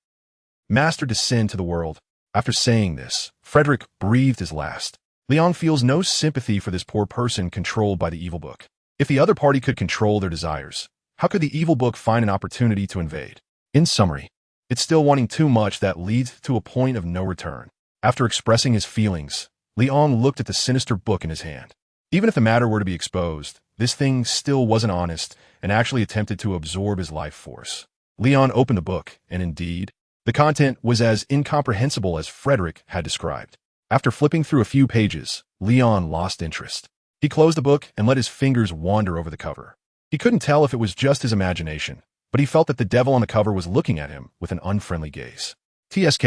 master descend to the world. After saying this, Frederick breathed his last. Leon feels no sympathy for this poor person controlled by the evil book. If the other party could control their desires, how could the evil book find an opportunity to invade? In summary, it's still wanting too much that leads to a point of no return. After expressing his feelings, Leon looked at the sinister book in his hand. Even if the matter were to be exposed, this thing still wasn't honest and actually attempted to absorb his life force. Leon opened the book, and indeed, the content was as incomprehensible as Frederick had described. After flipping through a few pages, Leon lost interest. He closed the book and let his fingers wander over the cover. He couldn't tell if it was just his imagination, but he felt that the devil on the cover was looking at him with an unfriendly gaze. TSK,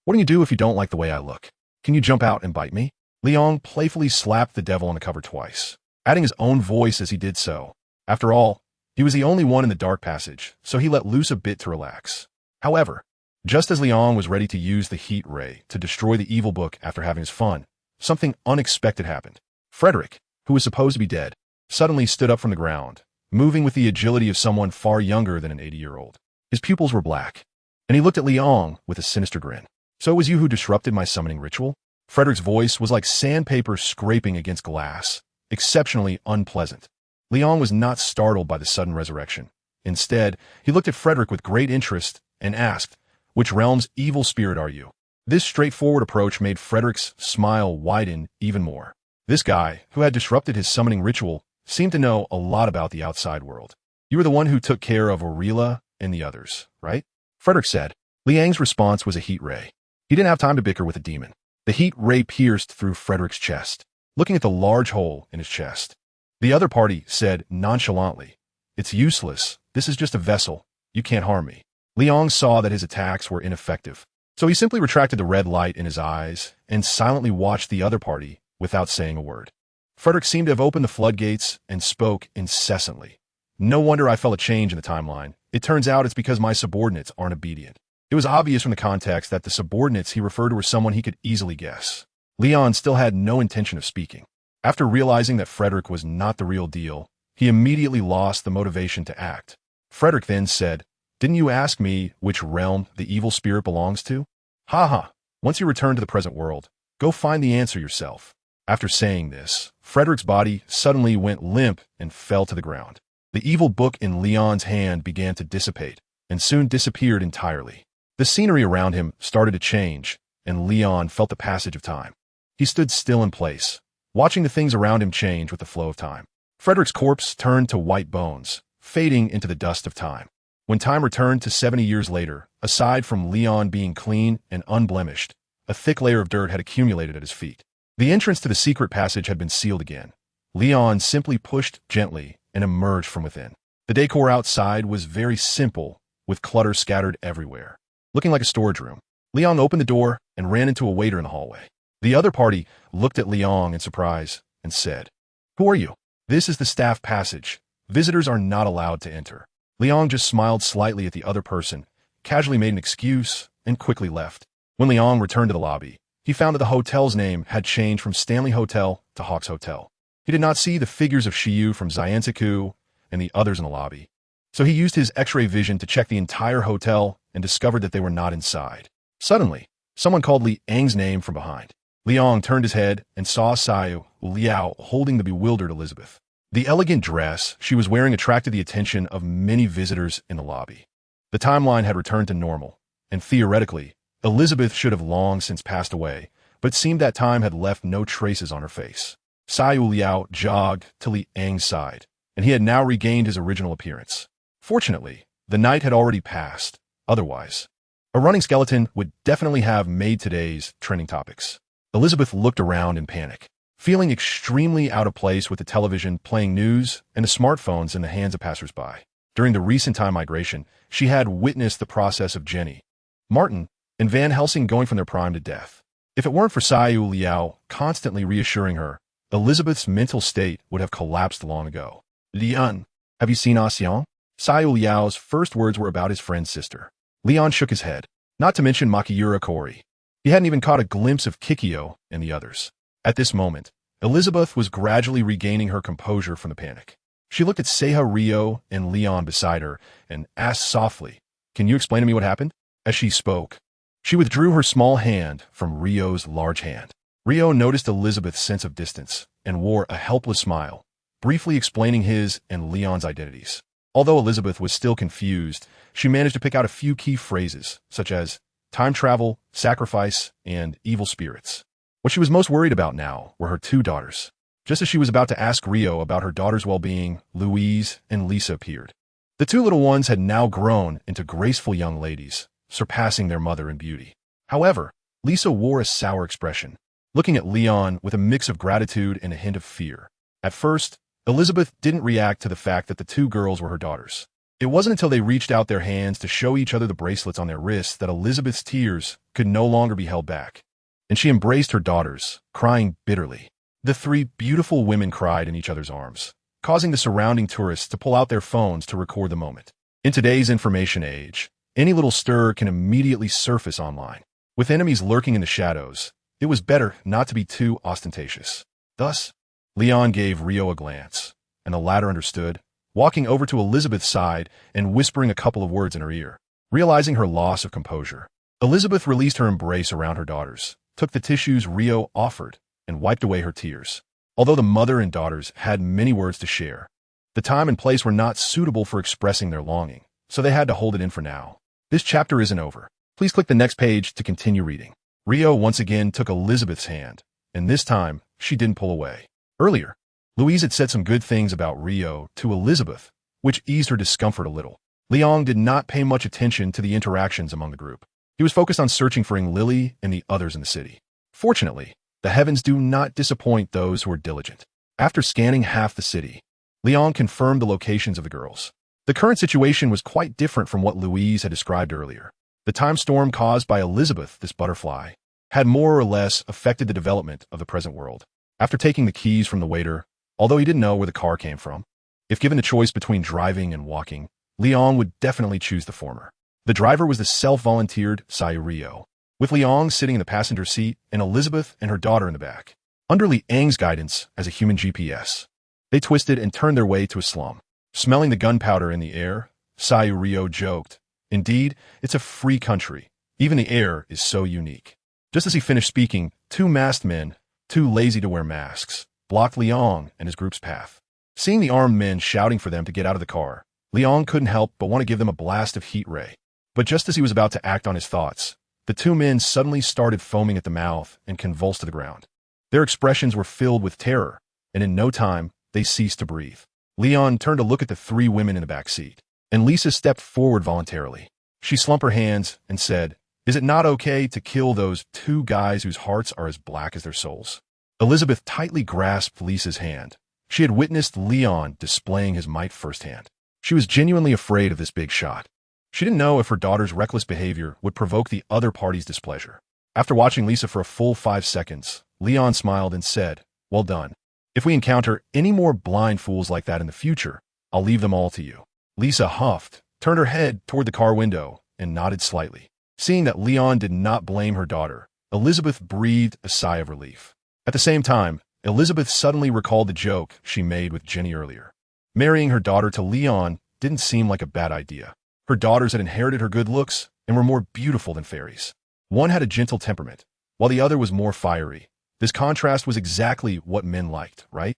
what do you do if you don't like the way I look? Can you jump out and bite me? Leon playfully slapped the devil on the cover twice, adding his own voice as he did so. After all, he was the only one in the dark passage, so he let loose a bit to relax. However, just as Leon was ready to use the heat ray to destroy the evil book after having his fun, something unexpected happened. Frederick, who was supposed to be dead, suddenly stood up from the ground, moving with the agility of someone far younger than an 80-year-old. His pupils were black, and he looked at Leon with a sinister grin. So it was you who disrupted my summoning ritual? Frederick's voice was like sandpaper scraping against glass, exceptionally unpleasant. Leon was not startled by the sudden resurrection. Instead, he looked at Frederick with great interest and asked, which realm's evil spirit are you? This straightforward approach made Frederick's smile widen even more. This guy, who had disrupted his summoning ritual, seemed to know a lot about the outside world. You were the one who took care of Aurelia and the others, right? Frederick said. Liang's response was a heat ray. He didn't have time to bicker with the demon. The heat ray pierced through Frederick's chest, looking at the large hole in his chest. The other party said nonchalantly, it's useless. This is just a vessel. You can't harm me. Liang saw that his attacks were ineffective, so he simply retracted the red light in his eyes and silently watched the other party without saying a word. Frederick seemed to have opened the floodgates and spoke incessantly. No wonder I felt a change in the timeline. It turns out it's because my subordinates aren't obedient. It was obvious from the context that the subordinates he referred to were someone he could easily guess. Leon still had no intention of speaking. After realizing that Frederick was not the real deal, he immediately lost the motivation to act. Frederick then said, "Didn't you ask me which realm the evil spirit belongs to? Ha. Once you return to the present world, go find the answer yourself." After saying this, Frederick's body suddenly went limp and fell to the ground. The evil book in Leon's hand began to dissipate, and soon disappeared entirely. The scenery around him started to change, and Leon felt the passage of time. He stood still in place, watching the things around him change with the flow of time. Frederick's corpse turned to white bones, fading into the dust of time. When time returned to 70 years later, aside from Leon being clean and unblemished, a thick layer of dirt had accumulated at his feet. The entrance to the secret passage had been sealed again. Leon simply pushed gently and emerged from within. The decor outside was very simple, with clutter scattered everywhere. Looking like a storage room, Leon opened the door and ran into a waiter in the hallway. The other party looked at Leon in surprise and said, "Who are you?" "This is the staff passage. Visitors are not allowed to enter." Leon just smiled slightly at the other person, casually made an excuse, and quickly left. When Leon returned to the lobby, he found that the hotel's name had changed from Stanley Hotel to Hawks Hotel. He did not see the figures of Shiyu from Zyansaku and the others in the lobby, so he used his X-ray vision to check the entire hotel and discovered that they were not inside. Suddenly, someone called Li Ang's name from behind. Leon turned his head and saw Sayu Liao holding the bewildered Elizabeth. The elegant dress she was wearing attracted the attention of many visitors in the lobby. The timeline had returned to normal, and theoretically, Elizabeth should have long since passed away, but it seemed that time had left no traces on her face. Sayu Liao jogged to Li Ang's side, and he had now regained his original appearance. Fortunately, the night had already passed. Otherwise, a running skeleton would definitely have made today's trending topics. Elizabeth looked around in panic, feeling extremely out of place with the television playing news and the smartphones in the hands of passersby. During the recent time migration, she had witnessed the process of Jenny, Martin, and Van Helsing going from their prime to death. If it weren't for Sayu Liao constantly reassuring her, Elizabeth's mental state would have collapsed long ago. "Leon, have you seen Asian?" Sayu Liao's first words were about his friend's sister. Leon shook his head, not to mention Makiura Kori. He hadn't even caught a glimpse of Kikyo and the others. At this moment, Elizabeth was gradually regaining her composure from the panic. She looked at Seiha Ryo and Leon beside her and asked softly, "Can you explain to me what happened?" As she spoke, she withdrew her small hand from Ryo's large hand. Ryo noticed Elizabeth's sense of distance and wore a helpless smile, briefly explaining his and Leon's identities. Although Elizabeth was still confused, she managed to pick out a few key phrases, such as time travel, sacrifice, and evil spirits. What she was most worried about now were her two daughters. Just as she was about to ask Rio about her daughter's well-being, Louise and Lisa appeared. The two little ones had now grown into graceful young ladies, surpassing their mother in beauty. However, Lisa wore a sour expression, looking at Leon with a mix of gratitude and a hint of fear. At first, Elizabeth didn't react to the fact that the two girls were her daughters. It wasn't until they reached out their hands to show each other the bracelets on their wrists that Elizabeth's tears could no longer be held back, and she embraced her daughters, crying bitterly. The three beautiful women cried in each other's arms, causing the surrounding tourists to pull out their phones to record the moment. In today's information age, any little stir can immediately surface online. With enemies lurking in the shadows, it was better not to be too ostentatious. Thus, Leon gave Rio a glance, and the latter understood, walking over to Elizabeth's side and whispering a couple of words in her ear. Realizing her loss of composure, Elizabeth released her embrace around her daughters, took the tissues Rio offered, and wiped away her tears. Although the mother and daughters had many words to share, the time and place were not suitable for expressing their longing, so they had to hold it in for now. This chapter isn't over. Please click the next page to continue reading. Rio once again took Elizabeth's hand, and this time, she didn't pull away. Earlier, Louise had said some good things about Rio to Elizabeth, which eased her discomfort a little. Leon did not pay much attention to the interactions among the group. He was focused on searching for Lily and the others in the city. Fortunately, the heavens do not disappoint those who are diligent. After scanning half the city, Leon confirmed the locations of the girls. The current situation was quite different from what Louise had described earlier. The time storm caused by Elizabeth, this butterfly, had more or less affected the development of the present world. After taking the keys from the waiter, although he didn't know where the car came from, if given the choice between driving and walking, Leon would definitely choose the former. The driver was the self-volunteered Sayu Rio. with Liang sitting in the passenger seat and Elizabeth and her daughter in the back. Under Liang's guidance as a human GPS, they twisted and turned their way to a slum. Smelling the gunpowder in the air, Sayu Rio joked, "Indeed, it's a free country. Even the air is so unique." Just as he finished speaking, two masked men, too lazy to wear masks, blocked Liang and his group's path. Seeing the armed men shouting for them to get out of the car, Liang couldn't help but want to give them a blast of heat ray. But just as he was about to act on his thoughts, the two men suddenly started foaming at the mouth and convulsed to the ground. Their expressions were filled with terror, and in no time, they ceased to breathe. Leon turned to look at the three women in the back seat, and Lisa stepped forward voluntarily. She slumped her hands and said, "Is it not okay to kill those two guys whose hearts are as black as their souls?" Elizabeth tightly grasped Lisa's hand. She had witnessed Leon displaying his might firsthand. She was genuinely afraid of this big shot. She didn't know if her daughter's reckless behavior would provoke the other party's displeasure. After watching Lisa for a full 5 seconds, Leon smiled and said, "Well done. If we encounter any more blind fools like that in the future, I'll leave them all to you." Lisa huffed, turned her head toward the car window, and nodded slightly. Seeing that Leon did not blame her daughter, Elizabeth breathed a sigh of relief. At the same time, Elizabeth suddenly recalled the joke she made with Jenny earlier. Marrying her daughter to Leon didn't seem like a bad idea. Her daughters had inherited her good looks and were more beautiful than fairies. One had a gentle temperament, while the other was more fiery. This contrast was exactly what men liked, right?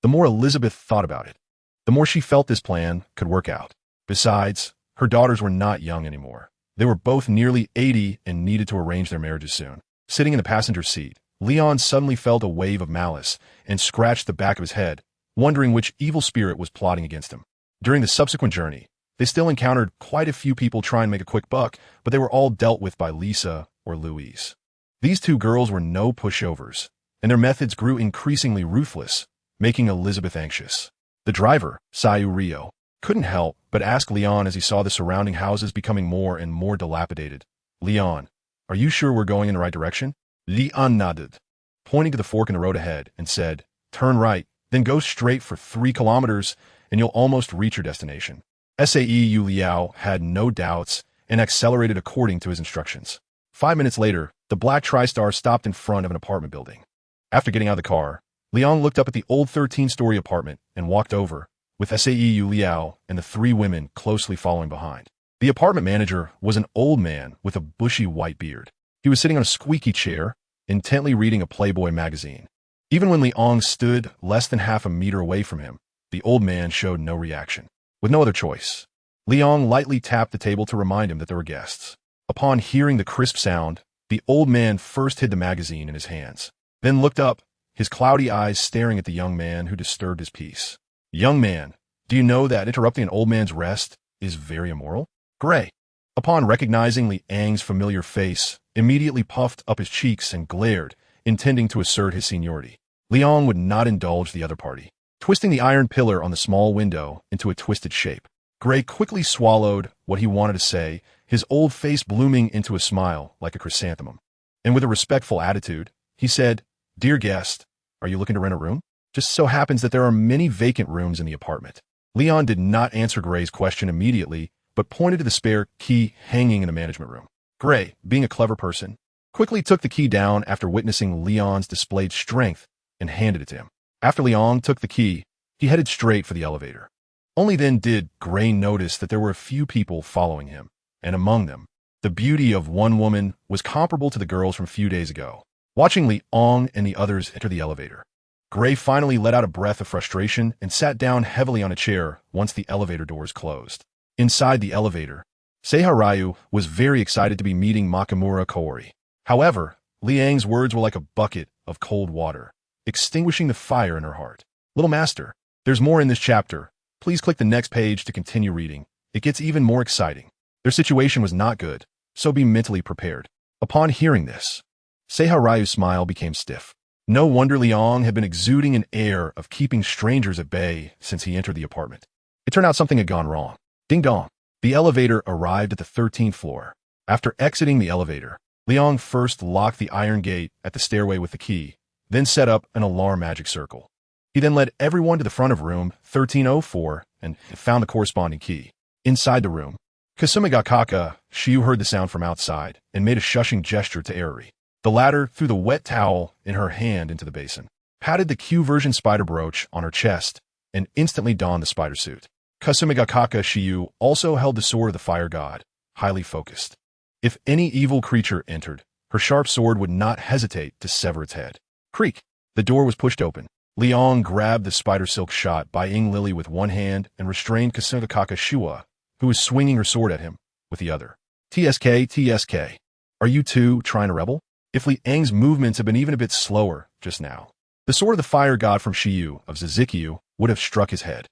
The more Elizabeth thought about it, the more she felt this plan could work out. Besides, her daughters were not young anymore. They were both nearly 80 and needed to arrange their marriages soon. Sitting in the passenger seat, Leon suddenly felt a wave of malice and scratched the back of his head, wondering which evil spirit was plotting against him. During the subsequent journey, they still encountered quite a few people trying to make a quick buck, but they were all dealt with by Lisa or Louise. These two girls were no pushovers, and their methods grew increasingly ruthless, making Elizabeth anxious. The driver, Sayu Rio, couldn't help but ask Leon as he saw the surrounding houses becoming more and more dilapidated, "Leon, are you sure we're going in the right direction?" Leon nodded, pointing to the fork in the road ahead, and said, "Turn right, then go straight for 3 kilometers, and you'll almost reach your destination." Sae Liao had no doubts and accelerated according to his instructions. 5 minutes later, the black TriStar stopped in front of an apartment building. After getting out of the car, Leon looked up at the old 13-story apartment and walked over, with Sae Liao and the 3 women closely following behind. The apartment manager was an old man with a bushy white beard. He was sitting on a squeaky chair, intently reading a Playboy magazine. Even when Leon stood less than half a meter away from him, the old man showed no reaction. With no other choice, Leon lightly tapped the table to remind him that there were guests. Upon hearing the crisp sound, the old man first hid the magazine in his hands, then looked up, his cloudy eyes staring at the young man who disturbed his peace. "Young man, do you know that interrupting an old man's rest is very immoral?" Gray, upon recognizing Liang's familiar face, immediately puffed up his cheeks and glared, intending to assert his seniority. Leon would not indulge the other party, twisting the iron pillar on the small window into a twisted shape. Gray quickly swallowed what he wanted to say, his old face blooming into a smile like a chrysanthemum. And with a respectful attitude, he said, "Dear guest, are you looking to rent a room? Just so happens that there are many vacant rooms in the apartment." Leon did not answer Gray's question immediately, but pointed to the spare key hanging in the management room. Gray, being a clever person, quickly took the key down after witnessing Leon's displayed strength and handed it to him. After Leon took the key, he headed straight for the elevator. Only then did Gray notice that there were a few people following him, and among them, the beauty of one woman was comparable to the girls from a few days ago. Watching Leon and the others enter the elevator, Gray finally let out a breath of frustration and sat down heavily on a chair once the elevator doors closed. Inside the elevator, Seiharayu was very excited to be meeting Makamura Kaori. However, Liang's words were like a bucket of cold water, extinguishing the fire in her heart. "Little master, there's more in this chapter. Please click the next page to continue reading. It gets even more exciting." Their situation was not good, so be mentally prepared. Upon hearing this, Seiharayu's smile became stiff. No wonder Liang had been exuding an air of keeping strangers at bay since he entered the apartment. It turned out something had gone wrong. Ding dong. The elevator arrived at the 13th floor. After exiting the elevator, Liang first locked the iron gate at the stairway with the key, then set up an alarm magic circle. He then led everyone to the front of room 1304 and found the corresponding key. Inside the room, Kasumigakaka, Shiyu heard the sound from outside and made a shushing gesture to Eriri. The latter threw the wet towel in her hand into the basin, patted the Q-version spider brooch on her chest, and instantly donned the spider suit. Kasumigakaka Shiyu also held the sword of the fire god, highly focused. If any evil creature entered, her sharp sword would not hesitate to sever its head. Creak! The door was pushed open. Liang grabbed the spider silk shot by Ying Lily with one hand and restrained Kasumigakaka Shiwa, who was swinging her sword at him, with the other. TSK. Are you two trying to rebel? If Liang's movements had been even a bit slower just now, the sword of the fire god from Shiyu of Zizikyu would have struck his head.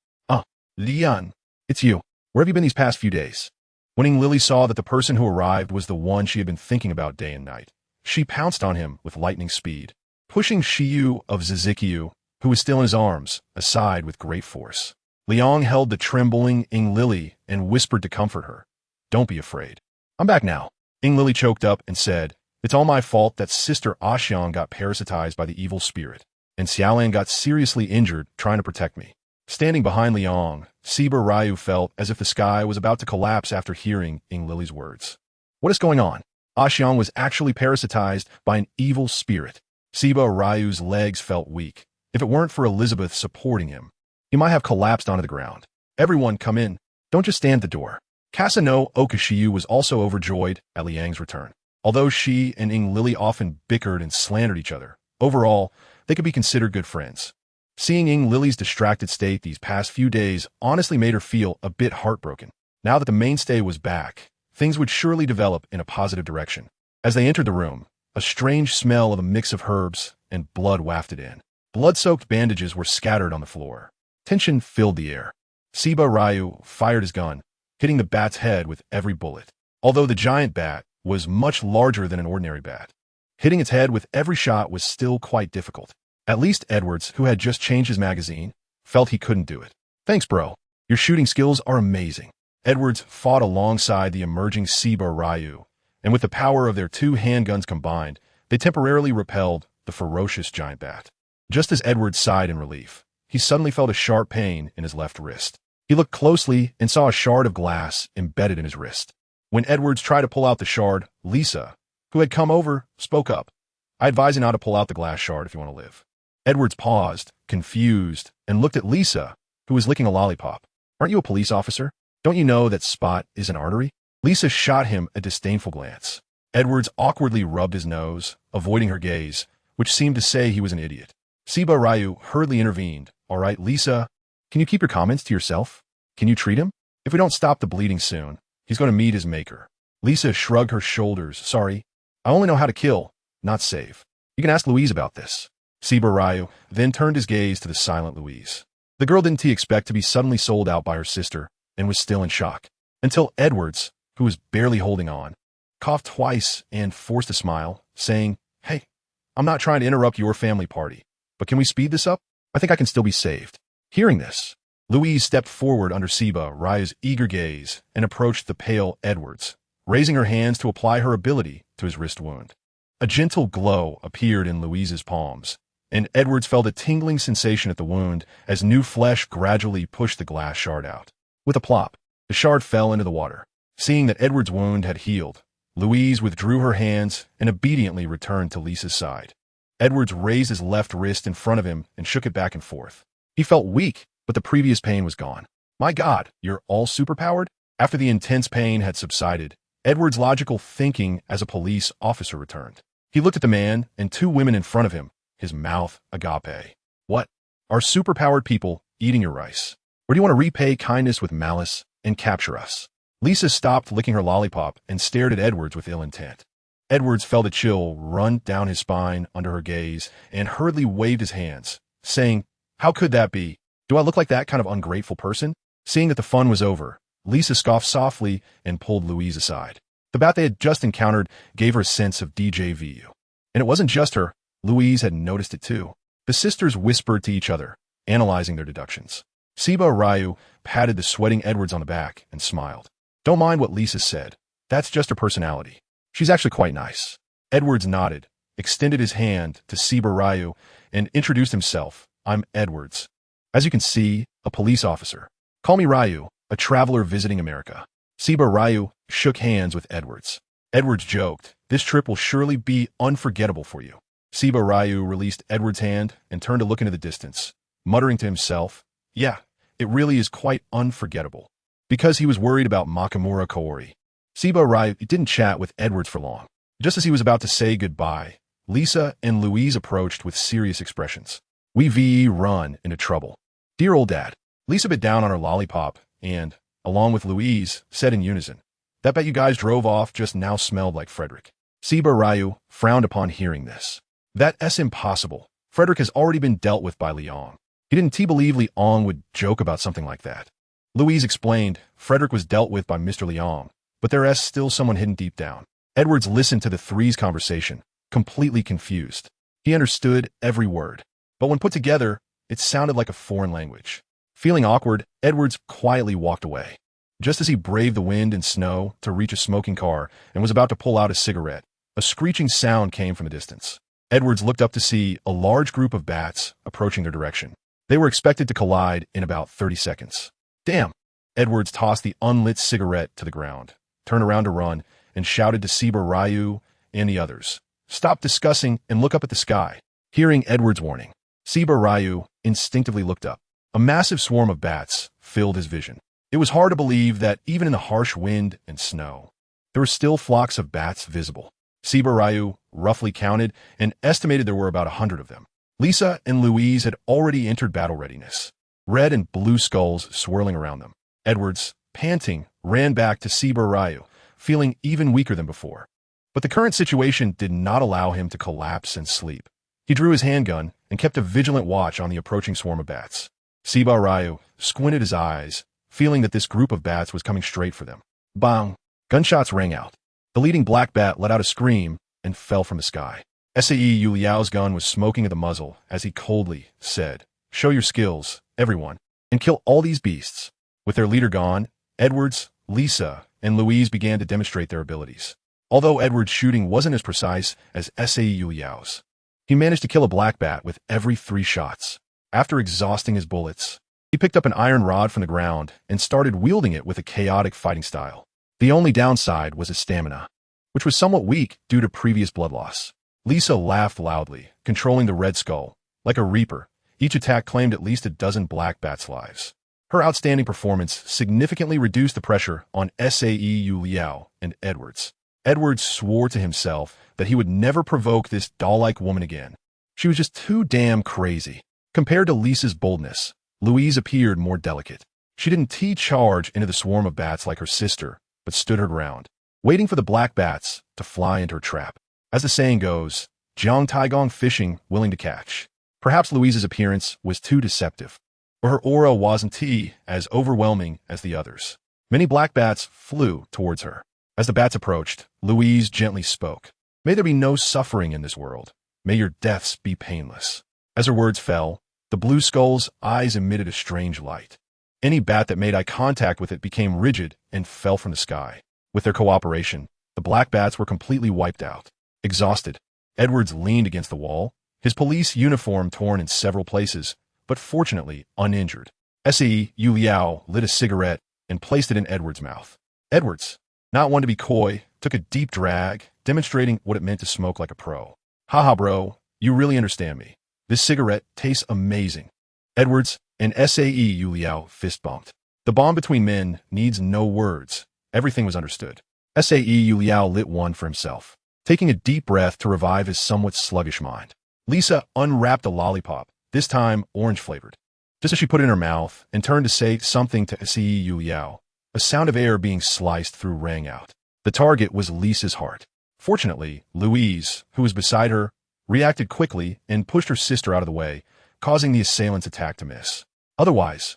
Lian, it's you. Where have you been these past few days? When Ying Lily saw that the person who arrived was the one she had been thinking about day and night, she pounced on him with lightning speed, pushing Shiyu of Zizikyu, who was still in his arms, aside with great force. Liang held the trembling Ying Lily and whispered to comfort her. Don't be afraid. I'm back now. Ying Lily choked up and said, It's all my fault that Sister Ashiang got parasitized by the evil spirit, and Xiaolan got seriously injured trying to protect me. Standing behind Liang, Siba Ryu felt as if the sky was about to collapse after hearing Ying Lily's words. What is going on? Ashiang was actually parasitized by an evil spirit. Siba Ryu's legs felt weak. If it weren't for Elizabeth supporting him, he might have collapsed onto the ground. Everyone come in. Don't just stand at the door. Kasano Okashiyu was also overjoyed at Liang's return. Although she and Ying Lily often bickered and slandered each other, overall, they could be considered good friends. Seeing Ying Lily's distracted state these past few days honestly made her feel a bit heartbroken. Now that the mainstay was back, things would surely develop in a positive direction. As they entered the room, a strange smell of a mix of herbs and blood wafted in. Blood-soaked bandages were scattered on the floor. Tension filled the air. Siba Ryu fired his gun, hitting the bat's head with every bullet. Although the giant bat was much larger than an ordinary bat, hitting its head with every shot was still quite difficult. At least Edwards, who had just changed his magazine, felt he couldn't do it. Thanks, bro. Your shooting skills are amazing. Edwards fought alongside the emerging Siba Ryu, and with the power of their two handguns combined, they temporarily repelled the ferocious giant bat. Just as Edwards sighed in relief, he suddenly felt a sharp pain in his left wrist. He looked closely and saw a shard of glass embedded in his wrist. When Edwards tried to pull out the shard, Lisa, who had come over, spoke up. I advise you not to pull out the glass shard if you want to live. Edwards paused, confused, and looked at Lisa, who was licking a lollipop. Aren't you a police officer? Don't you know that spot is an artery? Lisa shot him a disdainful glance. Edwards awkwardly rubbed his nose, avoiding her gaze, which seemed to say he was an idiot. Siba Ryu hurriedly intervened. All right, Lisa, can you keep your comments to yourself? Can you treat him? If we don't stop the bleeding soon, he's going to meet his maker. Lisa shrugged her shoulders. Sorry, I only know how to kill, not save. You can ask Louise about this. Siba Ryu then turned his gaze to the silent Louise. The girl didn't expect to be suddenly sold out by her sister and was still in shock. Until Edwards, who was barely holding on, coughed twice and forced a smile, saying, Hey, I'm not trying to interrupt your family party, but can we speed this up? I think I can still be saved. Hearing this, Louise stepped forward under Siba Ryu's eager gaze and approached the pale Edwards, raising her hands to apply her ability to his wrist wound. A gentle glow appeared in Louise's palms, and Edwards felt a tingling sensation at the wound as new flesh gradually pushed the glass shard out. With a plop, the shard fell into the water. Seeing that Edwards' wound had healed, Louise withdrew her hands and obediently returned to Lisa's side. Edwards raised his left wrist in front of him and shook it back and forth. He felt weak, but the previous pain was gone. My God, you're all superpowered? After the intense pain had subsided, Edwards' logical thinking as a police officer returned. He looked at the man and two women in front of him, his mouth agape. What? Are superpowered people eating your rice? Or do you want to repay kindness with malice and capture us? Lisa stopped licking her lollipop and stared at Edwards with ill intent. Edwards felt a chill run down his spine under her gaze and hurriedly waved his hands, saying, How could that be? Do I look like that kind of ungrateful person? Seeing that the fun was over, Lisa scoffed softly and pulled Louise aside. The bat they had just encountered gave her a sense of déjà vu. And it wasn't just her. Louise had noticed it too. The sisters whispered to each other, analyzing their deductions. Siba Ryu patted the sweating Edwards on the back and smiled. Don't mind what Lisa said. That's just her personality. She's actually quite nice. Edwards nodded, extended his hand to Siba Ryu, and introduced himself. I'm Edwards. As you can see, a police officer. Call me Ryu, a traveler visiting America. Siba Ryu shook hands with Edwards. Edwards joked, "This trip will surely be unforgettable for you." Siba Ryu released Edwards' hand and turned to look into the distance, muttering to himself, "Yeah, it really is quite unforgettable." Because he was worried about Makamura Kaori. Siba Ryu didn't chat with Edwards for long. Just as he was about to say goodbye, Lisa and Louise approached with serious expressions. "We VE run into trouble. Dear old dad." Lisa bit down on her lollipop and, along with Louise, said in unison, "That bet you guys drove off just now smelled like Frederick." Siba Ryu frowned upon hearing this. "That's impossible. Frederick has already been dealt with by Liang." He didn't believe Liang would joke about something like that. Louise explained, "Frederick was dealt with by Mr. Liang, but there is still someone hidden deep down." Edwards listened to the three's conversation, completely confused. He understood every word, but when put together, it sounded like a foreign language. Feeling awkward, Edwards quietly walked away. Just as he braved the wind and snow to reach a smoking car and was about to pull out a cigarette, a screeching sound came from the distance. Edwards looked up to see a large group of bats approaching their direction. They were expected to collide in about 30 seconds. "Damn!" Edwards tossed the unlit cigarette to the ground, turned around to run, and shouted to Siba Ryu and the others, "Stop discussing and look up at the sky." Hearing Edwards' warning, Siba Ryu instinctively looked up. A massive swarm of bats filled his vision. It was hard to believe that even in the harsh wind and snow, there were still flocks of bats visible. Siba Ryu roughly counted and estimated there were about 100 of them. Lisa and Louise had already entered battle readiness, red and blue skulls swirling around them. Edwards, panting, ran back to Siba Ryu, feeling even weaker than before. But the current situation did not allow him to collapse and sleep. He drew his handgun and kept a vigilant watch on the approaching swarm of bats. Siba Ryu squinted his eyes, feeling that this group of bats was coming straight for them. Bang! Gunshots rang out. The leading black bat let out a scream and fell from the sky. Sae Yu Liao's gun was smoking at the muzzle as he coldly said, "Show your skills, everyone, and kill all these beasts." With their leader gone, Edwards, Lisa, and Louise began to demonstrate their abilities. Although Edwards' shooting wasn't as precise as Sae Yu Liao's, he managed to kill a black bat with every 3 shots. After exhausting his bullets, he picked up an iron rod from the ground and started wielding it with a chaotic fighting style. The only downside was his stamina, which was somewhat weak due to previous blood loss. Lisa laughed loudly, controlling the red skull. Like a reaper, each attack claimed at least a dozen black bats' lives. Her outstanding performance significantly reduced the pressure on Sae Yu Liao and Edwards. Edwards swore to himself that he would never provoke this doll-like woman again. She was just too damn crazy. Compared to Lisa's boldness, Louise appeared more delicate. She didn't charge into the swarm of bats like her sister, but stood her ground, waiting for the black bats to fly into her trap. As the saying goes, Jiang Taigong fishing willing to catch. Perhaps Louise's appearance was too deceptive, or her aura wasn't as overwhelming as the others. Many black bats flew towards her. As the bats approached, Louise gently spoke. "May there be no suffering in this world. May your deaths be painless." As her words fell, the blue skull's eyes emitted a strange light. Any bat that made eye contact with it became rigid and fell from the sky. With their cooperation, the black bats were completely wiped out. Exhausted, Edwards leaned against the wall, his police uniform torn in several places, but fortunately uninjured. Sae Yu Liao lit a cigarette and placed it in Edwards' mouth. Edwards, not one to be coy, took a deep drag, demonstrating what it meant to smoke like a pro. "Haha, bro, you really understand me. This cigarette tastes amazing." Edwards and Sae Yu Liao fist bumped. The bond between men needs no words. Everything was understood. Sae Yu Liao lit one for himself, taking a deep breath to revive his somewhat sluggish mind. Lisa unwrapped a lollipop, this time orange-flavored. Just as she put it in her mouth and turned to say something to Sae Yu Liao, a sound of air being sliced through rang out. The target was Lisa's heart. Fortunately, Louise, who was beside her, reacted quickly and pushed her sister out of the way, causing the assailant's attack to miss. Otherwise,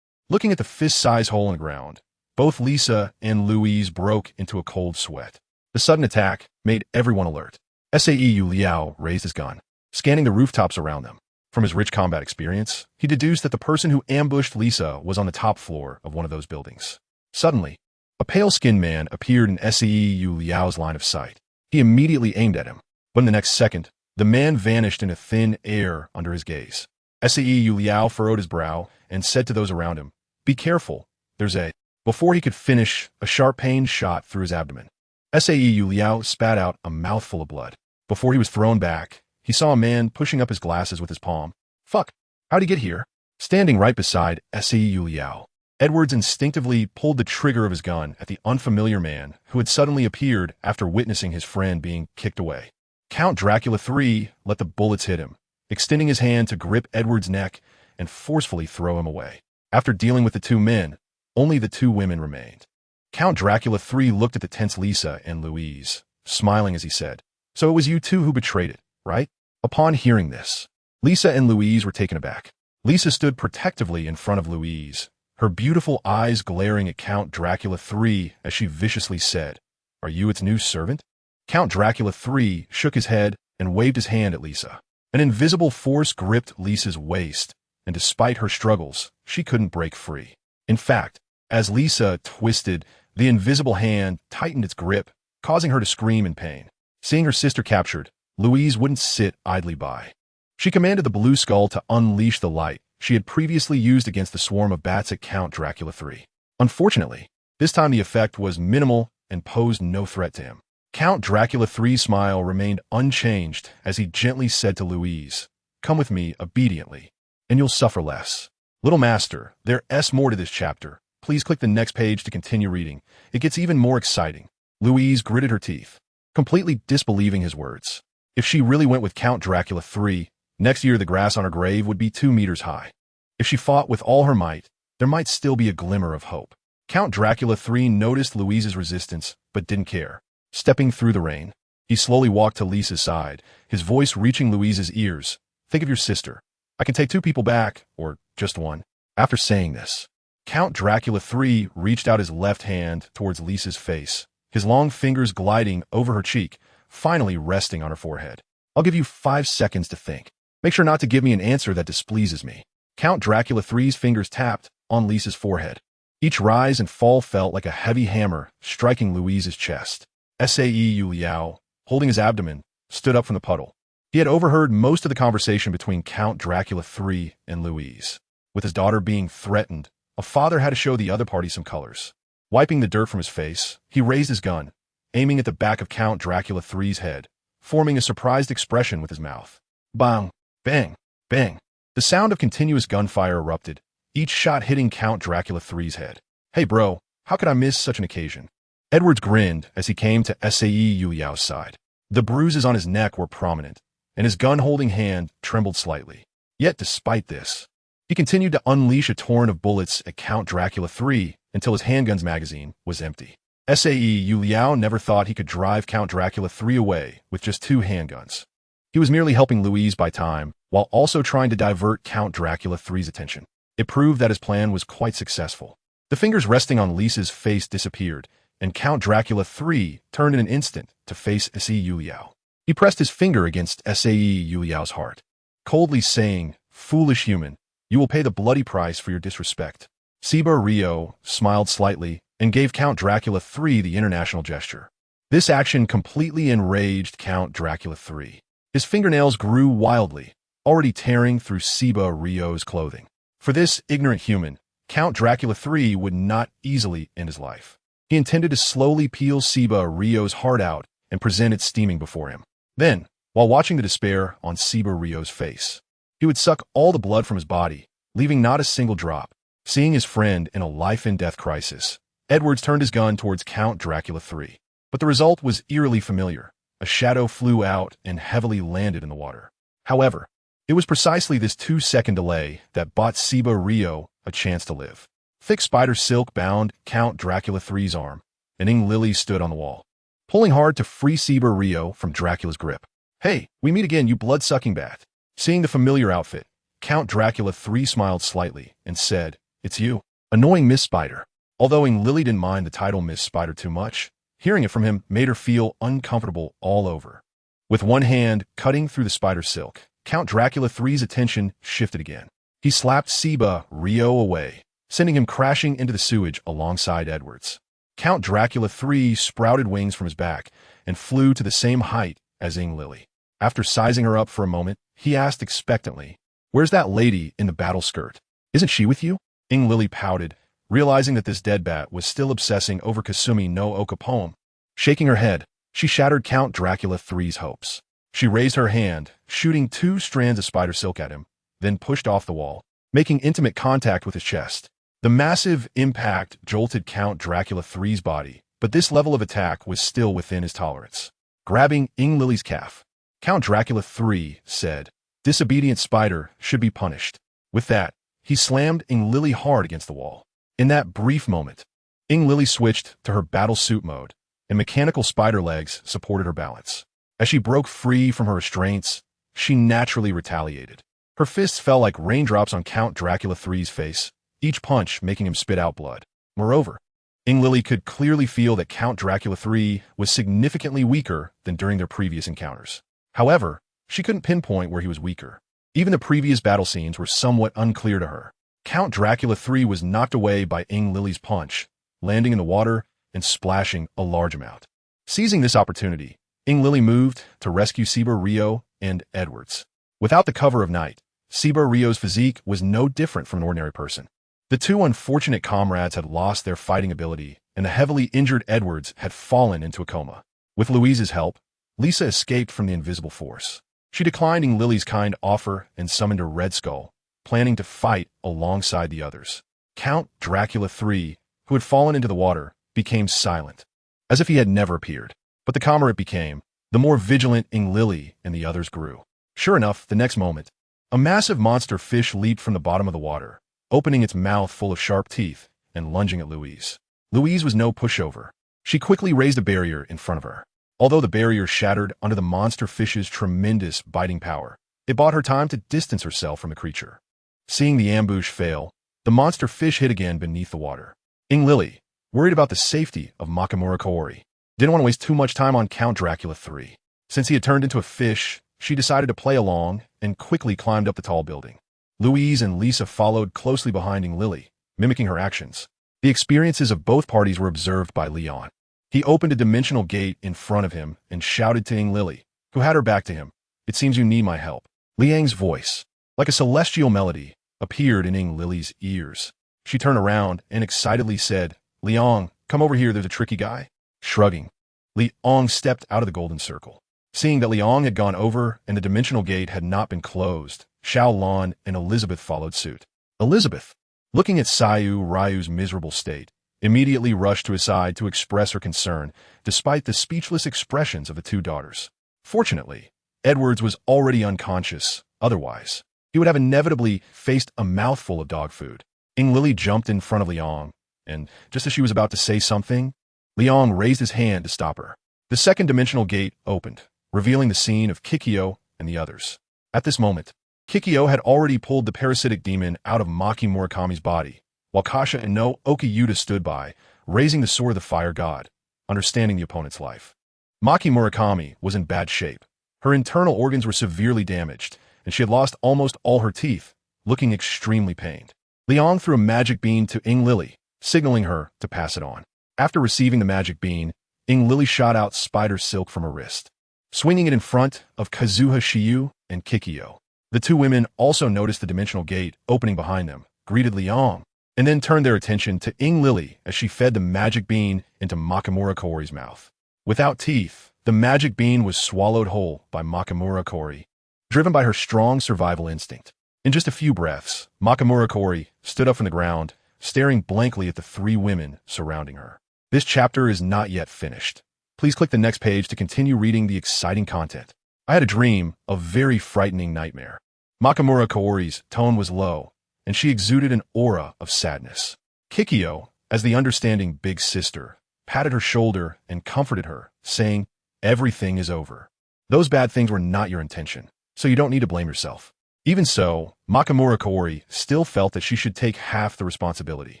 looking at the fist-sized hole in the ground, both Lisa and Louise broke into a cold sweat. The sudden attack made everyone alert. Sae Yu Liao raised his gun, scanning the rooftops around them. From his rich combat experience, he deduced that the person who ambushed Lisa was on the top floor of one of those buildings. Suddenly, a pale-skinned man appeared in Sae Yu Liao's line of sight. He immediately aimed at him, but in the next second, the man vanished into thin air under his gaze. Sae Yu Liao furrowed his brow and said to those around him, "Be careful, there's a..." Before he could finish, a sharp pain shot through his abdomen. Yu Liao spat out a mouthful of blood. Before he was thrown back, he saw a man pushing up his glasses with his palm. Fuck, how'd he get here? Standing right beside Yu Liao, Edwards instinctively pulled the trigger of his gun at the unfamiliar man who had suddenly appeared after witnessing his friend being kicked away. Count Dracula III let the bullets hit him, extending his hand to grip Edwards' neck and forcefully throw him away. After dealing with the two men, only the two women remained. Count Dracula III looked at the tense Lisa and Louise, smiling as he said, "So it was you two who betrayed it, right?" Upon hearing this, Lisa and Louise were taken aback. Lisa stood protectively in front of Louise, her beautiful eyes glaring at Count Dracula III as she viciously said, "Are you its new servant?" Count Dracula III shook his head and waved his hand at Lisa. An invisible force gripped Lisa's waist, and despite her struggles, she couldn't break free. In fact, as Lisa twisted, the invisible hand tightened its grip, causing her to scream in pain. Seeing her sister captured, Louise wouldn't sit idly by. She commanded the Blue Skull to unleash the light she had previously used against the swarm of bats at Count Dracula III. Unfortunately, this time the effect was minimal and posed no threat to him. Count Dracula III's smile remained unchanged as he gently said to Louise, "Come with me obediently, and you'll suffer less." Little Master, there's more to this chapter. Please click the next page to continue reading. It gets even more exciting. Louise gritted her teeth, completely disbelieving his words. If she really went with Count Dracula III, next year the grass on her grave would be 2 meters high. If she fought with all her might, there might still be a glimmer of hope. Count Dracula III noticed Louise's resistance, but didn't care. Stepping through the rain, he slowly walked to Lisa's side, his voice reaching Louise's ears. "Think of your sister. I can take 2 people back, or just 1. After saying this, Count Dracula III reached out his left hand towards Lisa's face, his long fingers gliding over her cheek, finally resting on her forehead. "I'll give you 5 seconds to think. Make sure not to give me an answer that displeases me." Count Dracula III's fingers tapped on Lisa's forehead. Each rise and fall felt like a heavy hammer striking Louise's chest. Yu Liao, holding his abdomen, stood up from the puddle. He had overheard most of the conversation between Count Dracula III and Louise. With his daughter being threatened, a father had to show the other party some colors. Wiping the dirt from his face, he raised his gun, aiming at the back of Count Dracula III's head, forming a surprised expression with his mouth. Bang! Bang! Bang! The sound of continuous gunfire erupted, each shot hitting Count Dracula III's head. "Hey bro, how could I miss such an occasion?" Edwards grinned as he came to Yu Liao's side. The bruises on his neck were prominent, and his gun-holding hand trembled slightly. Yet despite this, he continued to unleash a torrent of bullets at Count Dracula III until his handgun's magazine was empty. Yu Liao never thought he could drive Count Dracula III away with just 2 handguns. He was merely helping Louise buy time, while also trying to divert Count Dracula III's attention. It proved that his plan was quite successful. The fingers resting on Lisa's face disappeared, and Count Dracula III turned in an instant to face Yu Liao. He pressed his finger against Yu Liao's heart, coldly saying, "Foolish human, you will pay the bloody price for your disrespect." Siba Rio smiled slightly and gave Count Dracula III the international gesture. This action completely enraged Count Dracula III. His fingernails grew wildly, already tearing through Siba Rio's clothing. For this ignorant human, Count Dracula III would not easily end his life. He intended to slowly peel Siba Rio's heart out and present it steaming before him. Then, while watching the despair on Siba Rio's face, he would suck all the blood from his body, leaving not a single drop. Seeing his friend in a life-and-death crisis, Edwards turned his gun towards Count Dracula III. But the result was eerily familiar. A shadow flew out and heavily landed in the water. However, it was precisely this 2-second delay that bought Siba Rio a chance to live. Thick spider silk bound Count Dracula III's arm, and Ing Lily stood on the wall, pulling hard to free Siba Rio from Dracula's grip. "Hey, we meet again, you blood-sucking bat." Seeing the familiar outfit, Count Dracula III smiled slightly and said, "It's you, annoying Miss Spider." Although Ing Lily didn't mind the title Miss Spider too much, hearing it from him made her feel uncomfortable all over. With one hand cutting through the spider silk, Count Dracula III's attention shifted again. He slapped Siba Rio away, sending him crashing into the sewage alongside Edwards. Count Dracula III sprouted wings from his back and flew to the same height as Ing Lily. After sizing her up for a moment, he asked expectantly, "Where's that lady in the battle skirt? Isn't she with you?" Ing Lily pouted, realizing that this dead bat was still obsessing over Kasumi no Oka poem. Shaking her head, she shattered Count Dracula III's hopes. She raised her hand, shooting 2 strands of spider silk at him, then pushed off the wall, making intimate contact with his chest. The massive impact jolted Count Dracula III's body, but this level of attack was still within his tolerance. Grabbing Lily's calf, Count Dracula III said, "Disobedient spider should be punished." With that, he slammed Lily hard against the wall. In that brief moment, Lily switched to her battle suit mode, and mechanical spider legs supported her balance. As she broke free from her restraints, she naturally retaliated. Her fists fell like raindrops on Count Dracula III's face, each punch making him spit out blood. Moreover, Lily could clearly feel that Count Dracula III was significantly weaker than during their previous encounters. However, she couldn't pinpoint where he was weaker. Even the previous battle scenes were somewhat unclear to her. Count Dracula III was knocked away by Lily's punch, landing in the water and splashing a large amount. Seizing this opportunity, Lily moved to rescue Seba Rio and Edwards. Without the cover of night, Seba Rio's physique was no different from an ordinary person. The 2 unfortunate comrades had lost their fighting ability, and the heavily injured Edwards had fallen into a coma. With Louise's help, Lisa escaped from the invisible force. She declined Lily's kind offer and summoned a Red Skull, planning to fight alongside the others. Count Dracula III, who had fallen into the water, became silent, as if he had never appeared. But the calmer it became, the more vigilant Lily and the others grew. Sure enough, the next moment, a massive monster fish leaped from the bottom of the water, opening its mouth full of sharp teeth and lunging at Louise. Louise was no pushover. She quickly raised a barrier in front of her. Although the barrier shattered under the monster fish's tremendous biting power, it bought her time to distance herself from the creature. Seeing the ambush fail, the monster fish hid again beneath the water. Lily, worried about the safety of Makamura Kaori, didn't want to waste too much time on Count Dracula III. Since he had turned into a fish, she decided to play along and quickly climbed up the tall building. Louise and Lisa followed closely behind Lily, mimicking her actions. The experiences of both parties were observed by Leon. He opened a dimensional gate in front of him and shouted to Lily, who had her back to him, "It seems you need my help." Liang's voice, like a celestial melody, appeared in Lily's ears. She turned around and excitedly said, "Liang, come over here, there's a tricky guy." Shrugging, Liang stepped out of the golden circle. Seeing that Liang had gone over and the dimensional gate had not been closed, Xiao Lan and Elizabeth followed suit. Elizabeth, looking at Sayu Ryu's miserable state, immediately rushed to his side to express her concern, despite the speechless expressions of the 2 daughters. Fortunately, Edwards was already unconscious, otherwise, he would have inevitably faced a mouthful of dog food. Lily jumped in front of Liang, and just as she was about to say something, Liang raised his hand to stop her. The second dimensional gate opened, revealing the scene of Kikyo and the others. At this moment, Kikyo had already pulled the parasitic demon out of Maki Murakami's body, while Kasha and no Okiyuta stood by, raising the sword of the fire god, understanding the opponent's life. Maki Murakami was in bad shape. Her internal organs were severely damaged, and she had lost almost all her teeth, looking extremely pained. Liang threw a magic bean to Lily, signaling her to pass it on. After receiving the magic bean, Lily shot out spider silk from her wrist, swinging it in front of Kazuha Shiyu and Kikyo. The 2 women also noticed the dimensional gate opening behind them, greeted Liang, and then turned their attention to Lily as she fed the magic bean into Makamura Kaori's mouth. Without teeth, the magic bean was swallowed whole by Makamura Kaori, driven by her strong survival instinct. In just a few breaths, Makamura Kaori stood up from the ground, staring blankly at the 3 women surrounding her. This chapter is not yet finished. Please click the next page to continue reading the exciting content. I had a dream, a very frightening nightmare. Makamura Kaori's tone was low, and she exuded an aura of sadness. Kikyo, as the understanding big sister, patted her shoulder and comforted her, saying, "Everything is over. Those bad things were not your intention, so you don't need to blame yourself." Even so, Makamura Kaori still felt that she should take half the responsibility.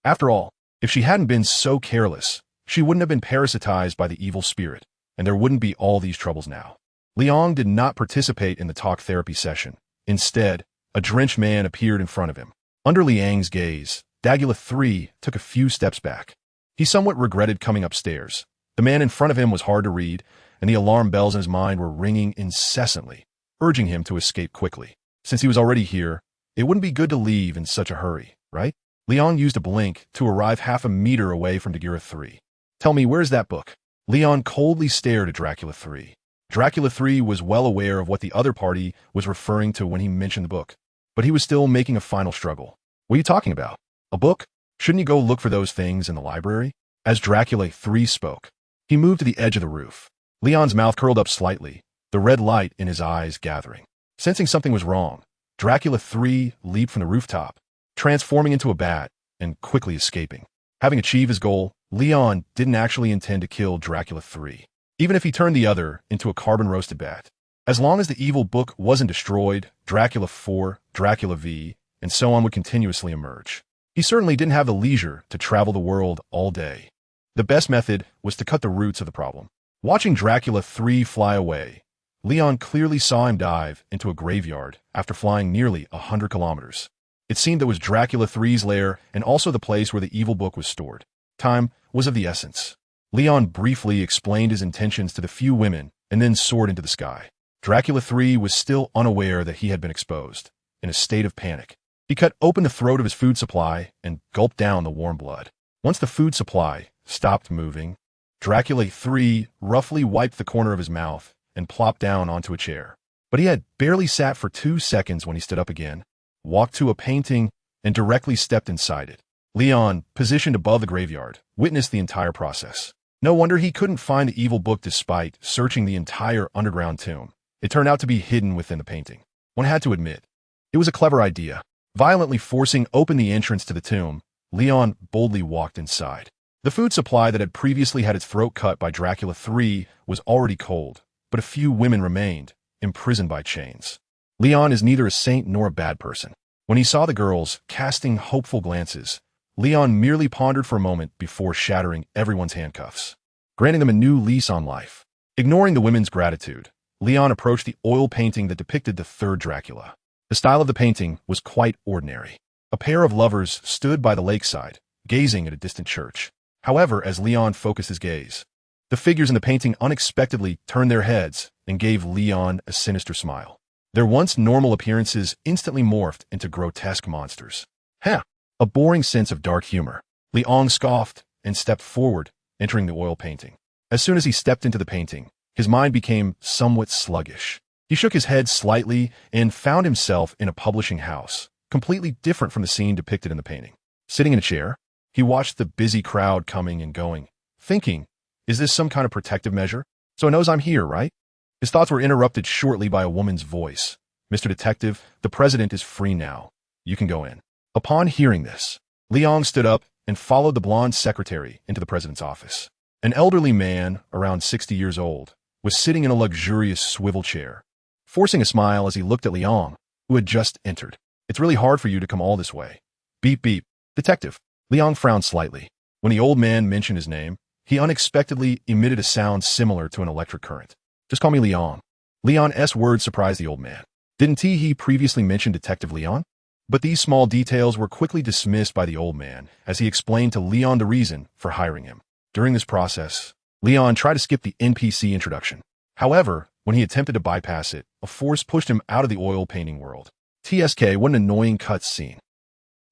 After all, if she hadn't been so careless, she wouldn't have been parasitized by the evil spirit, and there wouldn't be all these troubles now. Liang did not participate in the talk therapy session. Instead, a drenched man appeared in front of him. Under Liang's gaze, Dracula III took a few steps back. He somewhat regretted coming upstairs. The man in front of him was hard to read, and the alarm bells in his mind were ringing incessantly, urging him to escape quickly. Since he was already here, it wouldn't be good to leave in such a hurry, right? Leon used a blink to arrive half a meter away from Daguerre 3. Tell me, where's that book? Leon coldly stared at Dracula 3. Dracula 3 was well aware of what the other party was referring to when he mentioned the book, but he was still making a final struggle. What are you talking about? A book? Shouldn't you go look for those things in the library? As Dracula 3 spoke, he moved to the edge of the roof. Leon's mouth curled up slightly, the red light in his eyes gathering. Sensing something was wrong, Dracula 3 leaped from the rooftop, transforming into a bat and quickly escaping. Having achieved his goal, Leon didn't actually intend to kill Dracula 3, even if he turned the other into a carbon-roasted bat. As long as the evil book wasn't destroyed, Dracula 4, Dracula V, and so on would continuously emerge. He certainly didn't have the leisure to travel the world all day. The best method was to cut the roots of the problem. Watching Dracula 3 fly away, Leon clearly saw him dive into a graveyard after flying nearly 100 kilometers. It seemed that was Dracula 3's lair and also the place where the evil book was stored. Time was of the essence. Leon briefly explained his intentions to the few women and then soared into the sky. Dracula 3 was still unaware that he had been exposed. In a state of panic, he cut open the throat of his food supply and gulped down the warm blood. Once the food supply stopped moving, Dracula 3 roughly wiped the corner of his mouth and plopped down onto a chair. But he had barely sat for 2 seconds when he stood up again, walked to a painting, and directly stepped inside it. Leon, positioned above the graveyard, witnessed the entire process. No wonder he couldn't find the evil book despite searching the entire underground tomb. It turned out to be hidden within the painting. One had to admit, it was a clever idea. Violently forcing open the entrance to the tomb, Leon boldly walked inside. The food supply that had previously had its throat cut by Dracula 3 was already cold, but a few women remained, imprisoned by chains. Leon is neither a saint nor a bad person. When he saw the girls casting hopeful glances, Leon merely pondered for a moment before shattering everyone's handcuffs, granting them a new lease on life. Ignoring the women's gratitude, Leon approached the oil painting that depicted the third Dracula. The style of the painting was quite ordinary. A pair of lovers stood by the lakeside, gazing at a distant church. However, as Leon focused his gaze, the figures in the painting unexpectedly turned their heads and gave Leon a sinister smile. Their once normal appearances instantly morphed into grotesque monsters. "Heh!" A boring sense of dark humor. Leon scoffed and stepped forward, entering the oil painting. As soon as he stepped into the painting, his mind became somewhat sluggish. He shook his head slightly and found himself in a publishing house, completely different from the scene depicted in the painting. Sitting in a chair, he watched the busy crowd coming and going, thinking, is this some kind of protective measure? So it knows I'm here, right? His thoughts were interrupted shortly by a woman's voice. "Mr. Detective, the president is free now. You can go in." Upon hearing this, Leon stood up and followed the blonde secretary into the president's office. An elderly man, around 60 years old, was sitting in a luxurious swivel chair, forcing a smile as he looked at Leon, who had just entered. "It's really hard for you to come all this way." Beep beep. "Detective." Leon frowned slightly. When the old man mentioned his name, he unexpectedly emitted a sound similar to an electric current. "Just call me Leon." Leon's words surprised the old man. Didn't he previously mention Detective Leon? But these small details were quickly dismissed by the old man as he explained to Leon the reason for hiring him. During this process, Leon tried to skip the NPC introduction. However, when he attempted to bypass it, a force pushed him out of the oil painting world. TSK, what an annoying cutscene.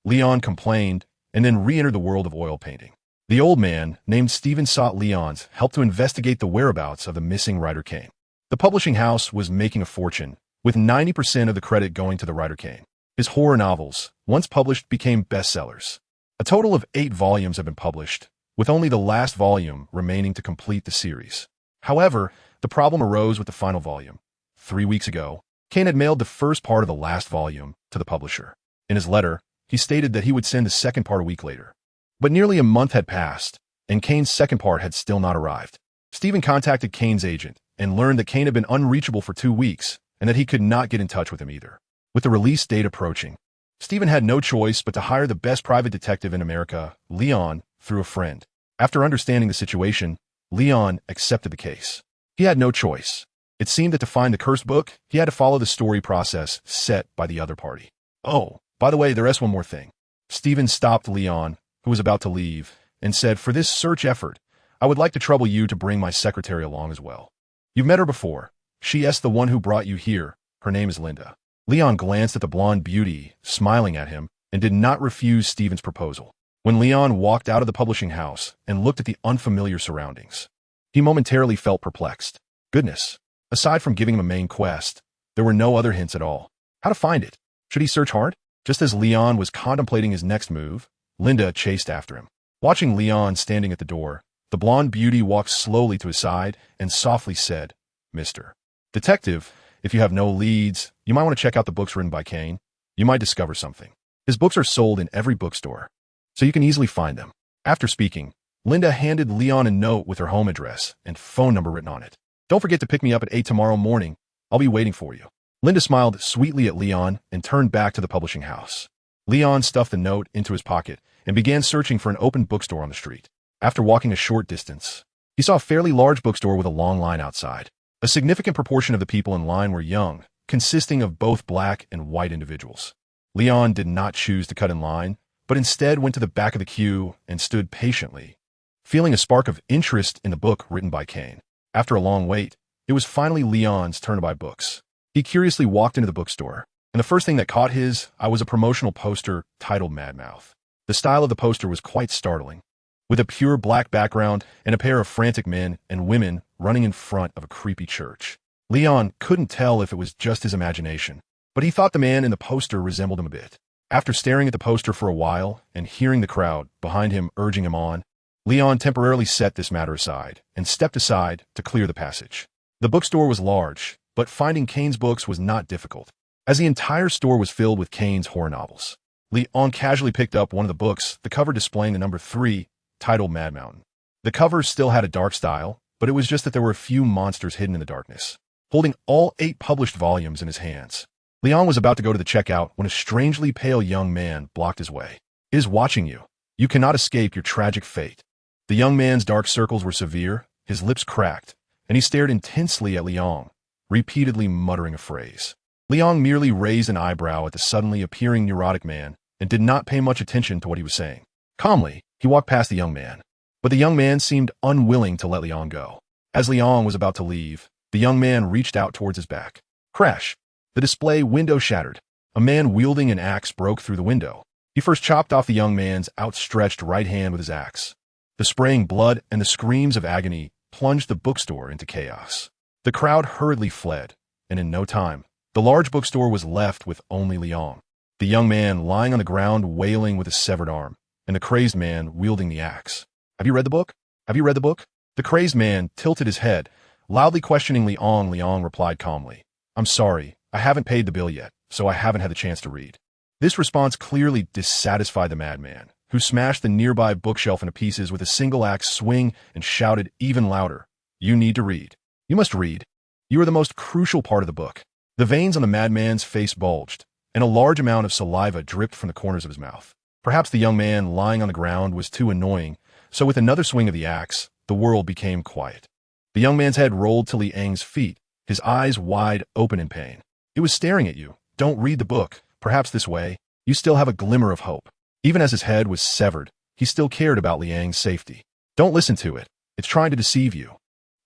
Leon complained and then re-entered the world of oil painting. The old man, named Steven, sought Leon's help to investigate the whereabouts of the missing Rider Kane. The publishing house was making a fortune, with 90% of the credit going to the Rider Kane. His horror novels, once published, became bestsellers. A total of 8 volumes have been published, with only the last volume remaining to complete the series. However, the problem arose with the final volume. 3 weeks ago, Kane had mailed the first part of the last volume to the publisher. In his letter, he stated that he would send the second part a week later. But nearly a month had passed, and Kane's second part had still not arrived. Steven contacted Kane's agent and learned that Kane had been unreachable for 2 weeks and that he could not get in touch with him either. With the release date approaching, Steven had no choice but to hire the best private detective in America, Leon, through a friend. After understanding the situation, Leon accepted the case. He had no choice. It seemed that to find the cursed book, he had to follow the story process set by the other party. "Oh, by the way, there's one more thing." Steven stopped Leon, who was about to leave, and said, "For this search effort, I would like to trouble you to bring my secretary along as well. You've met her before. She's the one who brought you here. Her name is Linda." Leon glanced at the blonde beauty, smiling at him, and did not refuse Stephen's proposal. When Leon walked out of the publishing house and looked at the unfamiliar surroundings, he momentarily felt perplexed. Goodness, aside from giving him a main quest, there were no other hints at all. How to find it? Should he search hard? Just as Leon was contemplating his next move, Linda chased after him. Watching Leon standing at the door, the blonde beauty walked slowly to his side and softly said, "Mr. Detective, if you have no leads, you might want to check out the books written by Kane. You might discover something. His books are sold in every bookstore, so you can easily find them." After speaking, Linda handed Leon a note with her home address and phone number written on it. "Don't forget to pick me up at 8 tomorrow morning. I'll be waiting for you." Linda smiled sweetly at Leon and turned back to the publishing house. Leon stuffed the note into his pocket and began searching for an open bookstore on the street. After walking a short distance, he saw a fairly large bookstore with a long line outside. A significant proportion of the people in line were young, consisting of both black and white individuals. Leon did not choose to cut in line, but instead went to the back of the queue and stood patiently, feeling a spark of interest in the book written by Kane. After a long wait, it was finally Leon's turn to buy books. He curiously walked into the bookstore, and the first thing that caught his eye was a promotional poster titled Madmouth. The style of the poster was quite startling, with a pure black background and a pair of frantic men and women running in front of a creepy church. Leon couldn't tell if it was just his imagination, but he thought the man in the poster resembled him a bit. After staring at the poster for a while and hearing the crowd behind him urging him on, Leon temporarily set this matter aside and stepped aside to clear the passage. The bookstore was large, but finding Kane's books was not difficult, as the entire store was filled with Kane's horror novels. Leon casually picked up one of the books, the cover displaying the number 3, titled Mad Mountain. The cover still had a dark style, but it was just that there were a few monsters hidden in the darkness. Holding all 8 published volumes in his hands, Leon was about to go to the checkout when a strangely pale young man blocked his way. "It is watching you. You cannot escape your tragic fate." The young man's dark circles were severe, his lips cracked, and he stared intensely at Leon, repeatedly muttering a phrase. Leon merely raised an eyebrow at the suddenly appearing neurotic man and did not pay much attention to what he was saying. Calmly, he walked past the young man, but the young man seemed unwilling to let Leon go. As Leon was about to leave, the young man reached out towards his back. Crash! The display window shattered. A man wielding an axe broke through the window. He first chopped off the young man's outstretched right hand with his axe. The spraying blood and the screams of agony plunged the bookstore into chaos. The crowd hurriedly fled, and in no time, the large bookstore was left with only Leon, the young man lying on the ground wailing with his severed arm, and the crazed man wielding the axe. "Have you read the book? Have you read the book?" The crazed man tilted his head, loudly questioning Leon. Leon replied calmly, "I'm sorry, I haven't paid the bill yet, so I haven't had the chance to read." This response clearly dissatisfied the madman, who smashed the nearby bookshelf into pieces with a single axe swing and shouted even louder, "You need to read. You must read. You are the most crucial part of the book." The veins on the madman's face bulged, and a large amount of saliva dripped from the corners of his mouth. Perhaps the young man lying on the ground was too annoying, so with another swing of the axe, the world became quiet. The young man's head rolled to Liang's feet, his eyes wide open in pain. "It was staring at you. Don't read the book. Perhaps this way, you still have a glimmer of hope." Even as his head was severed, he still cared about Liang's safety. "Don't listen to it. It's trying to deceive you.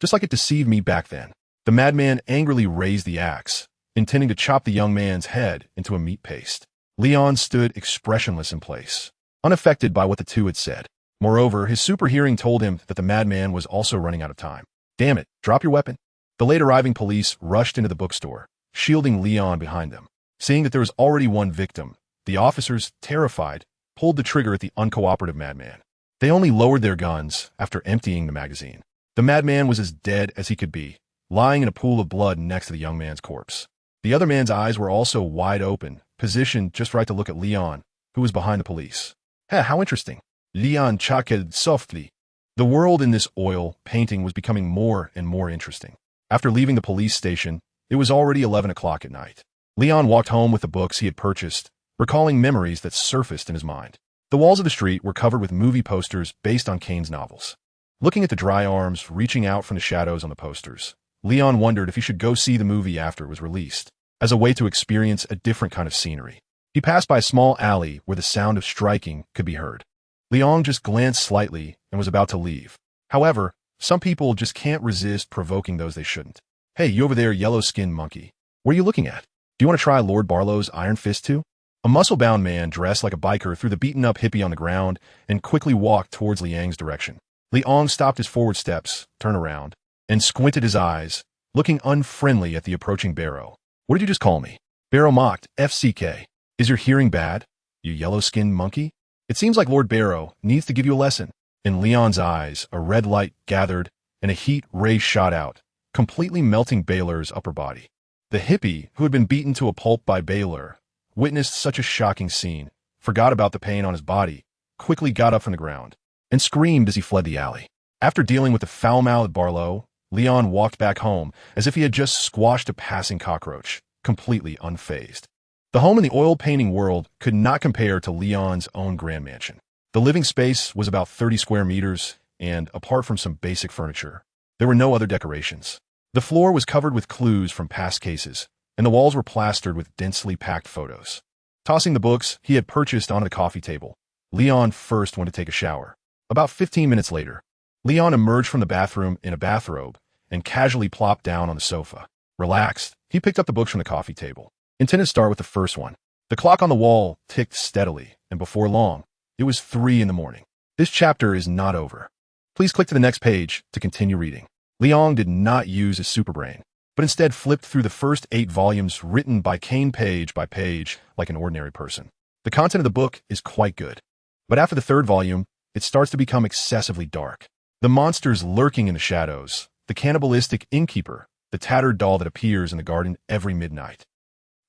Just like it deceived me back then." The madman angrily raised the axe, intending to chop the young man's head into a meat paste. Leon stood expressionless in place, unaffected by what the two had said. Moreover, his super hearing told him that the madman was also running out of time. "Damn it, drop your weapon." The late arriving police rushed into the bookstore, shielding Leon behind them. Seeing that there was already one victim, the officers, terrified, pulled the trigger at the uncooperative madman. They only lowered their guns after emptying the magazine. The madman was as dead as he could be, lying in a pool of blood next to the young man's corpse. The other man's eyes were also wide open, positioned just right to look at Leon, who was behind the police. "Heh, how interesting." Leon chuckled softly. The world in this oil painting was becoming more and more interesting. After leaving the police station, it was already 11 o'clock at night. Leon walked home with the books he had purchased, recalling memories that surfaced in his mind. The walls of the street were covered with movie posters based on Kane's novels. Looking at the dry arms reaching out from the shadows on the posters, Leon wondered if he should go see the movie after it was released, as a way to experience a different kind of scenery. He passed by a small alley where the sound of striking could be heard. Leon just glanced slightly and was about to leave. However, some people just can't resist provoking those they shouldn't. "Hey, you over there, yellow-skinned monkey. What are you looking at? Do you want to try Lord Barlow's Iron Fist too?" A muscle-bound man dressed like a biker threw the beaten-up hippie on the ground and quickly walked towards Liang's direction. Liang stopped his forward steps, turned around, and squinted his eyes, looking unfriendly at the approaching Barrow. "What did you just call me?" Barrow mocked. "FCK. Is your hearing bad, you yellow-skinned monkey? It seems like Lord Barrow needs to give you a lesson." In Leon's eyes, a red light gathered and a heat ray shot out, completely melting Baylor's upper body. The hippie, who had been beaten to a pulp by Baylor, witnessed such a shocking scene, forgot about the pain on his body, quickly got up from the ground, and screamed as he fled the alley. After dealing with the foul-mouthed Barlow, Leon walked back home as if he had just squashed a passing cockroach, completely unfazed. The home in the oil painting world could not compare to Leon's own grand mansion. The living space was about 30 square meters, and apart from some basic furniture, there were no other decorations. The floor was covered with clues from past cases, and the walls were plastered with densely packed photos. Tossing the books he had purchased onto the coffee table, Leon first went to take a shower. About 15 minutes later, Leon emerged from the bathroom in a bathrobe and casually plopped down on the sofa. Relaxed, he picked up the books from the coffee table, intended to start with the first one. The clock on the wall ticked steadily, and before long, it was 3 a.m. This chapter is not over. Please click to the next page to continue reading. Leon did not use his superbrain, but instead flipped through the first 8 volumes written by Kane page by page like an ordinary person. The content of the book is quite good, but after the 3rd volume, it starts to become excessively dark. The monsters lurking in the shadows, the cannibalistic innkeeper, the tattered doll that appears in the garden every midnight.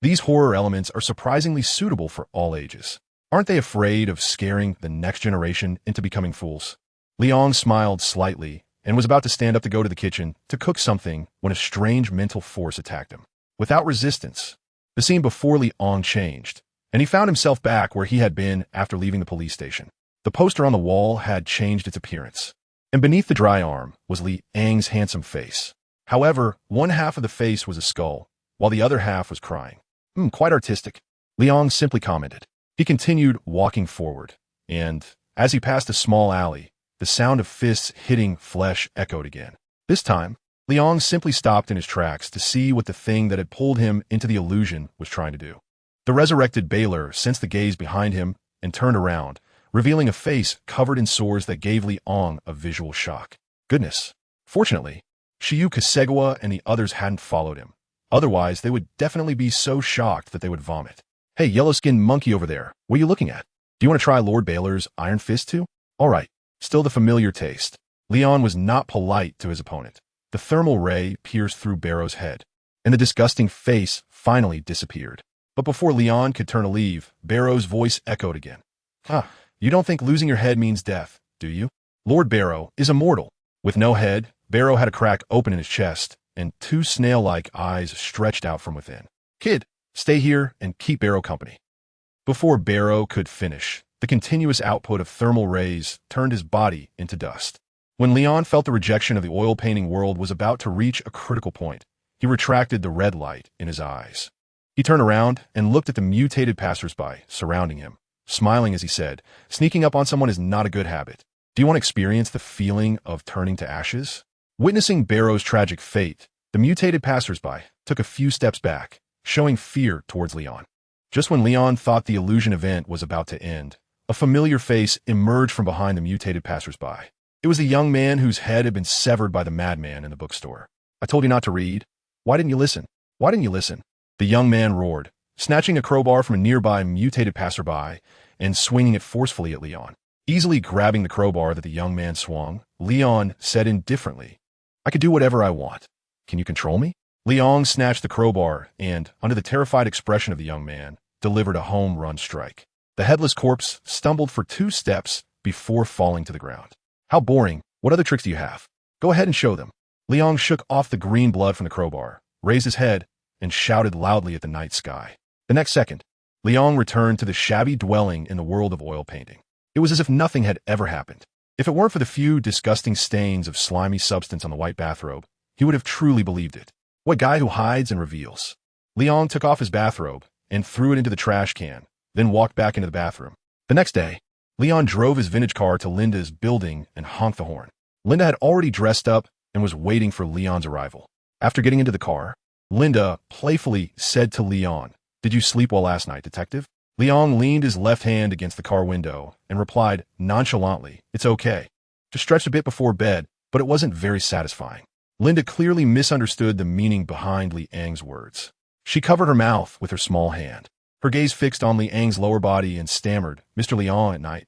These horror elements are surprisingly suitable for all ages. Aren't they afraid of scaring the next generation into becoming fools? Leon smiled slightly and was about to stand up to go to the kitchen to cook something when a strange mental force attacked him. Without resistance, the scene before Leon changed, and he found himself back where he had been after leaving the police station. The poster on the wall had changed its appearance, and beneath the dry arm was Liang's handsome face. However, one half of the face was a skull, while the other half was crying. Quite artistic, Liang simply commented. He continued walking forward, and as he passed a small alley, the sound of fists hitting flesh echoed again. This time, Liang simply stopped in his tracks to see what the thing that had pulled him into the illusion was trying to do. The resurrected Baylor sensed the gaze behind him and turned around, revealing a face covered in sores that gave Liang a visual shock. Goodness. Fortunately, Shiyu Kasegwa and the others hadn't followed him. Otherwise, they would definitely be so shocked that they would vomit. "Hey, yellow-skinned monkey over there, what are you looking at? Do you want to try Lord Baylor's Iron Fist too?" "All right." Still the familiar taste. Leon was not polite to his opponent. The thermal ray pierced through Barrow's head, and the disgusting face finally disappeared. But before Leon could turn to leave, Barrow's voice echoed again. You don't think losing your head means death, do you? Lord Barrow is immortal." With no head, Barrow had a crack open in his chest, and 2 snail-like eyes stretched out from within. "Kid, stay here and keep Barrow company." Before Barrow could finish, the continuous output of thermal rays turned his body into dust. When Leon felt the rejection of the oil painting world was about to reach a critical point, he retracted the red light in his eyes. He turned around and looked at the mutated passersby surrounding him, smiling as he said, "Sneaking up on someone is not a good habit. Do you want to experience the feeling of turning to ashes?" Witnessing Barrow's tragic fate, the mutated passersby took a few steps back, showing fear towards Leon. Just when Leon thought the illusion event was about to end, a familiar face emerged from behind the mutated passersby. It was the young man whose head had been severed by the madman in the bookstore. "I told you not to read. Why didn't you listen? Why didn't you listen?" The young man roared, snatching a crowbar from a nearby mutated passerby and swinging it forcefully at Leon. Easily grabbing the crowbar that the young man swung, Leon said indifferently, "I could do whatever I want. Can you control me?" Leon snatched the crowbar and, under the terrified expression of the young man, delivered a home run strike. The headless corpse stumbled for 2 steps before falling to the ground. "How boring. What other tricks do you have? Go ahead and show them." Leon shook off the green blood from the crowbar, raised his head, and shouted loudly at the night sky. The next second, Leon returned to the shabby dwelling in the world of oil painting. It was as if nothing had ever happened. If it weren't for the few disgusting stains of slimy substance on the white bathrobe, he would have truly believed it. What guy who hides and reveals? Leon took off his bathrobe and threw it into the trash can, then walked back into the bathroom. The next day, Leon drove his vintage car to Linda's building and honked the horn. Linda had already dressed up and was waiting for Leon's arrival. After getting into the car, Linda playfully said to Leon, "Did you sleep well last night, detective?" Leon leaned his left hand against the car window and replied nonchalantly, "It's okay." Just stretched a bit before bed, but it wasn't very satisfying. Linda clearly misunderstood the meaning behind Liang's words. She covered her mouth with her small hand. Her gaze fixed on Liang's lower body and stammered, "Mr. Liang, at night,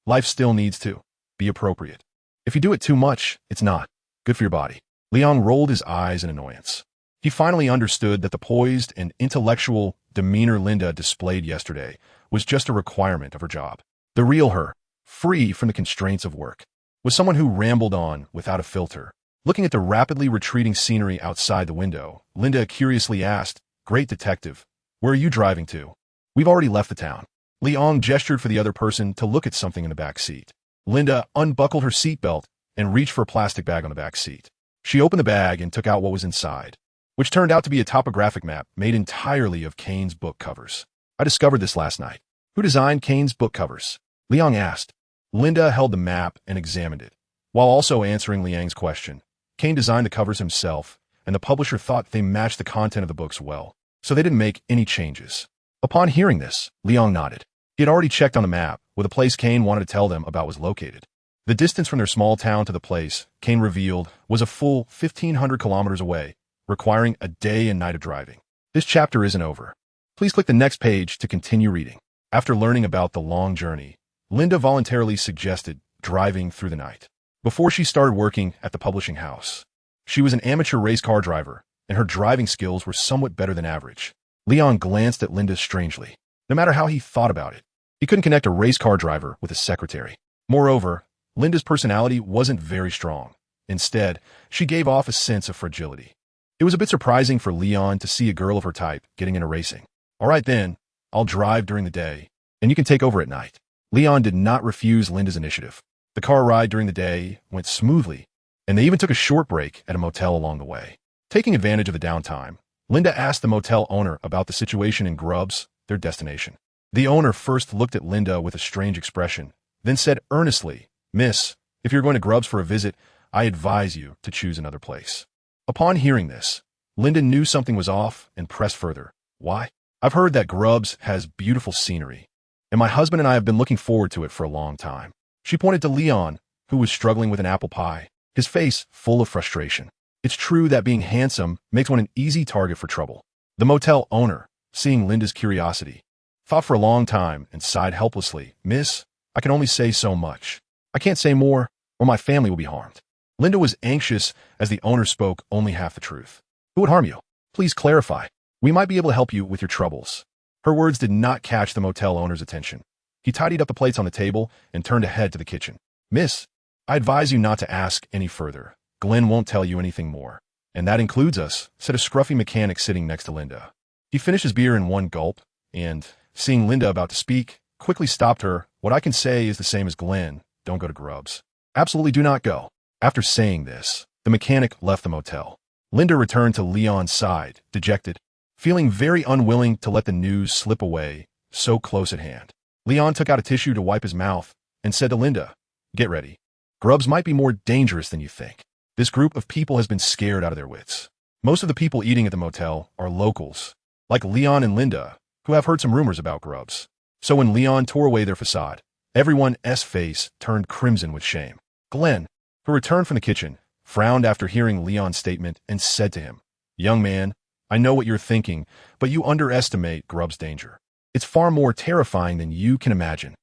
life still needs to be appropriate. If you do it too much, it's not good for your body." Liang rolled his eyes in annoyance. He finally understood that the poised and intellectual demeanor Linda displayed yesterday was just a requirement of her job. The real her, free from the constraints of work, was someone who rambled on without a filter. Looking at the rapidly retreating scenery outside the window, Linda curiously asked, "Great detective, where are you driving to?" "We've already left the town." Liang gestured for the other person to look at something in the back seat. Linda unbuckled her seatbelt and reached for a plastic bag on the back seat. She opened the bag and took out what was inside, which turned out to be a topographic map made entirely of Kane's book covers. "I discovered this last night." "Who designed Kane's book covers?" Liang asked. Linda held the map and examined it, while also answering Liang's question. Kane designed the covers himself, and the publisher thought they matched the content of the books well, so they didn't make any changes. Upon hearing this, Liang nodded. He had already checked on the map, where the place Kane wanted to tell them about was located. The distance from their small town to the place, Kane revealed, was a full 1,500 kilometers away, requiring a day and night of driving. This chapter isn't over. Please click the next page to continue reading. After learning about the long journey, Linda voluntarily suggested driving through the night. Before she started working at the publishing house, she was an amateur race car driver, and her driving skills were somewhat better than average. Leon glanced at Linda strangely. No matter how he thought about it, he couldn't connect a race car driver with a secretary. Moreover, Linda's personality wasn't very strong. Instead, she gave off a sense of fragility. It was a bit surprising for Leon to see a girl of her type getting into racing. "All right then, I'll drive during the day, and you can take over at night." Leon did not refuse Linda's initiative. The car ride during the day went smoothly, and they even took a short break at a motel along the way. Taking advantage of the downtime, Linda asked the motel owner about the situation in Grubbs, their destination. The owner first looked at Linda with a strange expression, then said earnestly, "Miss, if you're going to Grubbs for a visit, I advise you to choose another place." Upon hearing this, Linda knew something was off and pressed further. "Why?" "I've heard that Grubbs has beautiful scenery, and my husband and I have been looking forward to it for a long time." She pointed to Leon, who was struggling with an apple pie, his face full of frustration. It's true that being handsome makes one an easy target for trouble. The motel owner, seeing Linda's curiosity, thought for a long time and sighed helplessly. "Miss, I can only say so much. I can't say more, or my family will be harmed." Linda was anxious as the owner spoke only half the truth. "Who would harm you? Please clarify. We might be able to help you with your troubles." Her words did not catch the motel owner's attention. He tidied up the plates on the table and turned ahead to the kitchen. "Miss, I advise you not to ask any further. Glenn won't tell you anything more. And that includes us," said a scruffy mechanic sitting next to Linda. He finished his beer in one gulp and, seeing Linda about to speak, quickly stopped her. "What I can say is the same as Glenn. Don't go to Grubbs. Absolutely do not go." After saying this, the mechanic left the motel. Linda returned to Leon's side, dejected, feeling very unwilling to let the news slip away so close at hand. Leon took out a tissue to wipe his mouth and said to Linda, "Get ready. Grubbs might be more dangerous than you think. This group of people has been scared out of their wits. Most of the people eating at the motel are locals, like Leon and Linda, who have heard some rumors about Grubbs." So when Leon tore away their facade, everyone's face turned crimson with shame. Glenn, who returned from the kitchen, frowned after hearing Leon's statement and said to him, "Young man, I know what you're thinking, but you underestimate Grubbs' danger. It's far more terrifying than you can imagine."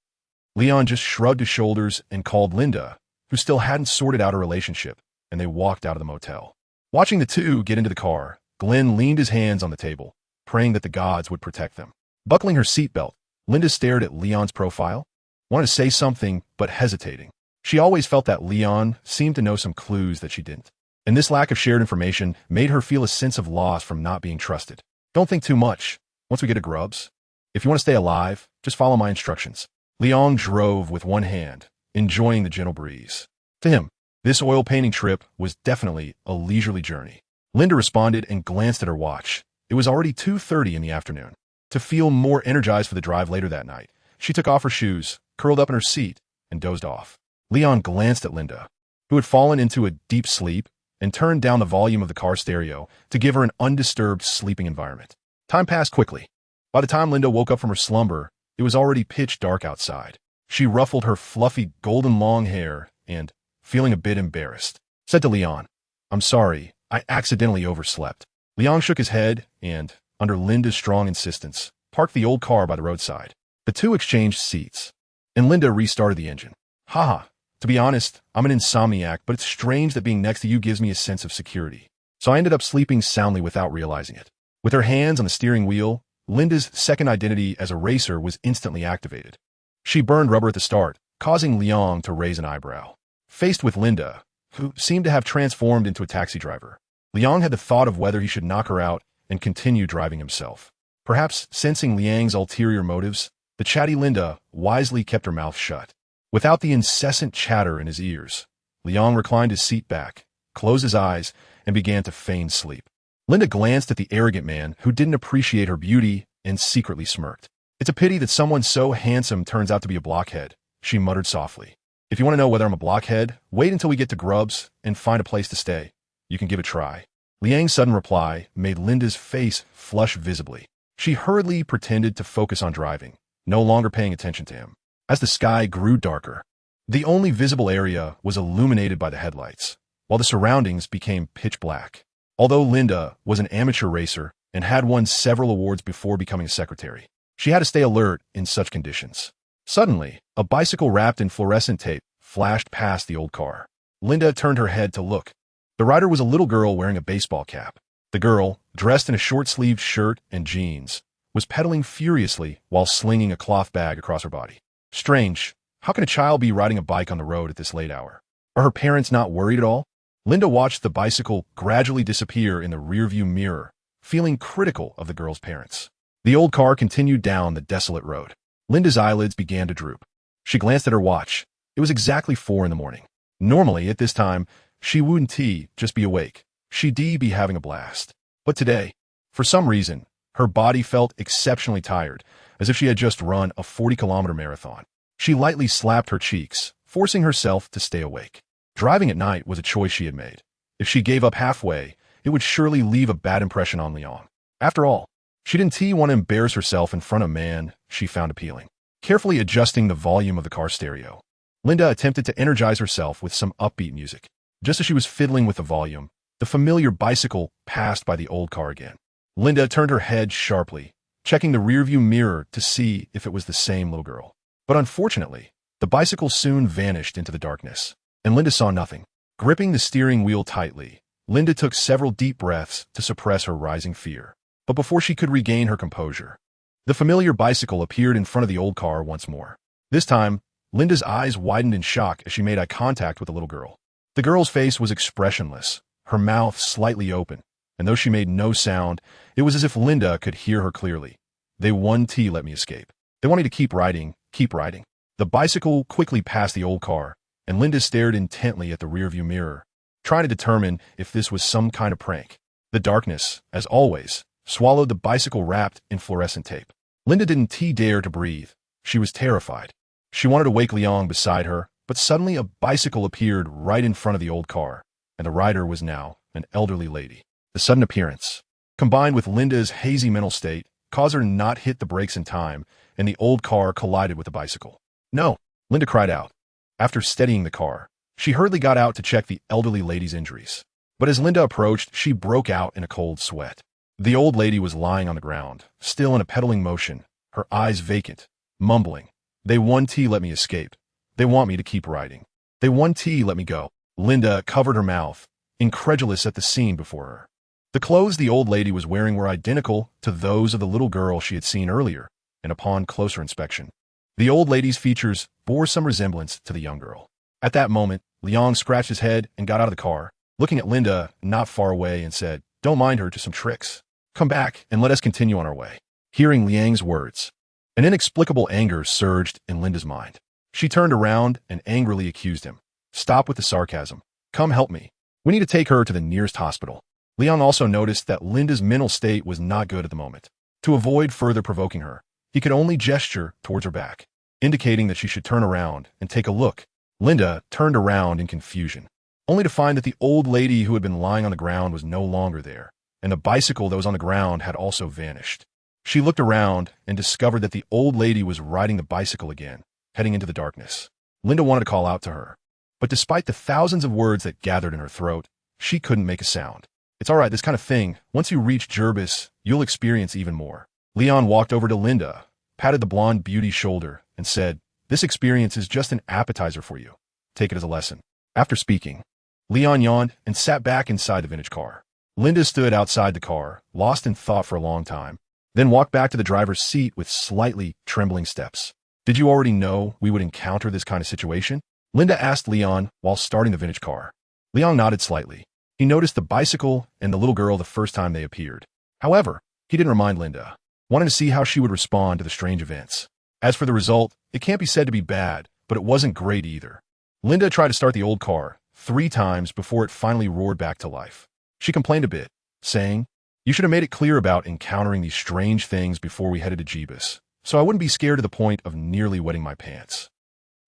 Leon just shrugged his shoulders and called Linda, who still hadn't sorted out a relationship, and they walked out of the motel. Watching the two get into the car, Glenn leaned his hands on the table, praying that the gods would protect them. Buckling her seatbelt, Linda stared at Leon's profile, wanted to say something, but hesitating. She always felt that Leon seemed to know some clues that she didn't, and this lack of shared information made her feel a sense of loss from not being trusted. "Don't think too much. Once we get to Grubbs, if you want to stay alive, just follow my instructions." Leon drove with one hand, enjoying the gentle breeze. To him, this oil painting trip was definitely a leisurely journey. Linda responded and glanced at her watch. It was already 2:30 in the afternoon. To feel more energized for the drive later that night, she took off her shoes, curled up in her seat, and dozed off. Leon glanced at Linda, who had fallen into a deep sleep, and turned down the volume of the car stereo to give her an undisturbed sleeping environment. Time passed quickly. By the time Linda woke up from her slumber, It was already pitch dark outside. She ruffled her fluffy golden long hair and, feeling a bit embarrassed, said to Leon, "I'm sorry, I accidentally overslept." Leon shook his head and, under Linda's strong insistence, parked the old car by the roadside. The two exchanged seats, and Linda restarted the engine. "Haha, to be honest, I'm an insomniac, but it's strange that being next to you gives me a sense of security. So I ended up sleeping soundly without realizing it." With her hands on the steering wheel, Linda's second identity as a racer was instantly activated. She burned rubber at the start, causing Leon to raise an eyebrow. Faced with Linda, who seemed to have transformed into a taxi driver, Leon had the thought of whether he should knock her out and continue driving himself. Perhaps sensing Liang's ulterior motives, the chatty Linda wisely kept her mouth shut. Without the incessant chatter in his ears, Leon reclined his seat back, closed his eyes, and began to feign sleep. Linda glanced at the arrogant man who didn't appreciate her beauty and secretly smirked. "It's a pity that someone so handsome turns out to be a blockhead," she muttered softly. "If you want to know whether I'm a blockhead, wait until we get to Grubs and find a place to stay. You can give it a try." Liang's sudden reply made Linda's face flush visibly. She hurriedly pretended to focus on driving, no longer paying attention to him. As the sky grew darker, the only visible area was illuminated by the headlights, while the surroundings became pitch black. Although Linda was an amateur racer and had won several awards before becoming a secretary, she had to stay alert in such conditions. Suddenly, a bicycle wrapped in fluorescent tape flashed past the old car. Linda turned her head to look. The rider was a little girl wearing a baseball cap. The girl, dressed in a short-sleeved shirt and jeans, was pedaling furiously while slinging a cloth bag across her body. Strange, how can a child be riding a bike on the road at this late hour? Are her parents not worried at all? Linda watched the bicycle gradually disappear in the rearview mirror, feeling critical of the girl's parents. The old car continued down the desolate road. Linda's eyelids began to droop. She glanced at her watch. It was exactly 4 in the morning. Normally, at this time, she wouldn't just be awake. She'd be having a blast. But today, for some reason, her body felt exceptionally tired, as if she had just run a 40-kilometer marathon. She lightly slapped her cheeks, forcing herself to stay awake. Driving at night was a choice she had made. If she gave up halfway, it would surely leave a bad impression on Leon. After all, she didn't want to embarrass herself in front of a man she found appealing. Carefully adjusting the volume of the car stereo, Linda attempted to energize herself with some upbeat music. Just as she was fiddling with the volume, the familiar bicycle passed by the old car again. Linda turned her head sharply, checking the rearview mirror to see if it was the same little girl. But unfortunately, the bicycle soon vanished into the darkness, and Linda saw nothing. Gripping the steering wheel tightly, Linda took several deep breaths to suppress her rising fear. But before she could regain her composure, the familiar bicycle appeared in front of the old car once more. This time, Linda's eyes widened in shock as she made eye contact with the little girl. The girl's face was expressionless, her mouth slightly open, and though she made no sound, it was as if Linda could hear her clearly. "They won't let me escape. They want me to keep riding, keep riding." The bicycle quickly passed the old car, and Linda stared intently at the rearview mirror, trying to determine if this was some kind of prank. The darkness, as always, swallowed the bicycle wrapped in fluorescent tape. Linda didn't dare to breathe. She was terrified. She wanted to wake Leon beside her, but suddenly a bicycle appeared right in front of the old car, and the rider was now an elderly lady. The sudden appearance, combined with Linda's hazy mental state, caused her to not hit the brakes in time, and the old car collided with the bicycle. "No!" Linda cried out. After steadying the car, she hurriedly got out to check the elderly lady's injuries. But as Linda approached, she broke out in a cold sweat. The old lady was lying on the ground, still in a pedaling motion, her eyes vacant, mumbling, "They won't let me escape. They want me to keep riding. They won't let me go." Linda covered her mouth, incredulous at the scene before her. The clothes the old lady was wearing were identical to those of the little girl she had seen earlier, and upon closer inspection, the old lady's features bore some resemblance to the young girl. At that moment, Leon scratched his head and got out of the car, looking at Linda not far away, and said, "Don't mind her, just some tricks. Come back and let us continue on our way." Hearing Liang's words, an inexplicable anger surged in Linda's mind. She turned around and angrily accused him. "Stop with the sarcasm. Come help me. We need to take her to the nearest hospital." Leon also noticed that Linda's mental state was not good at the moment. To avoid further provoking her, he could only gesture towards her back, indicating that she should turn around and take a look. Linda turned around in confusion, only to find that the old lady who had been lying on the ground was no longer there, and the bicycle that was on the ground had also vanished. She looked around and discovered that the old lady was riding the bicycle again, heading into the darkness. Linda wanted to call out to her, but despite the thousands of words that gathered in her throat, she couldn't make a sound. It's all right, this kind of thing. Once you reach Gerbis, you'll experience even more. Leon walked over to Linda, patted the blonde beauty's shoulder, and said, "This experience is just an appetizer for you. Take it as a lesson." After speaking, Leon yawned and sat back inside the vintage car. Linda stood outside the car, lost in thought for a long time, then walked back to the driver's seat with slightly trembling steps. "Did you already know we would encounter this kind of situation?" Linda asked Leon while starting the vintage car. Leon nodded slightly. He noticed the bicycle and the little girl the first time they appeared. However, he didn't remind Linda, wanting to see how she would respond to the strange events. As for the result, it can't be said to be bad, but it wasn't great either. Linda tried to start the old car 3 times before it finally roared back to life. She complained a bit, saying, "You should have made it clear about encountering these strange things before we headed to Jeebus, so I wouldn't be scared to the point of nearly wetting my pants."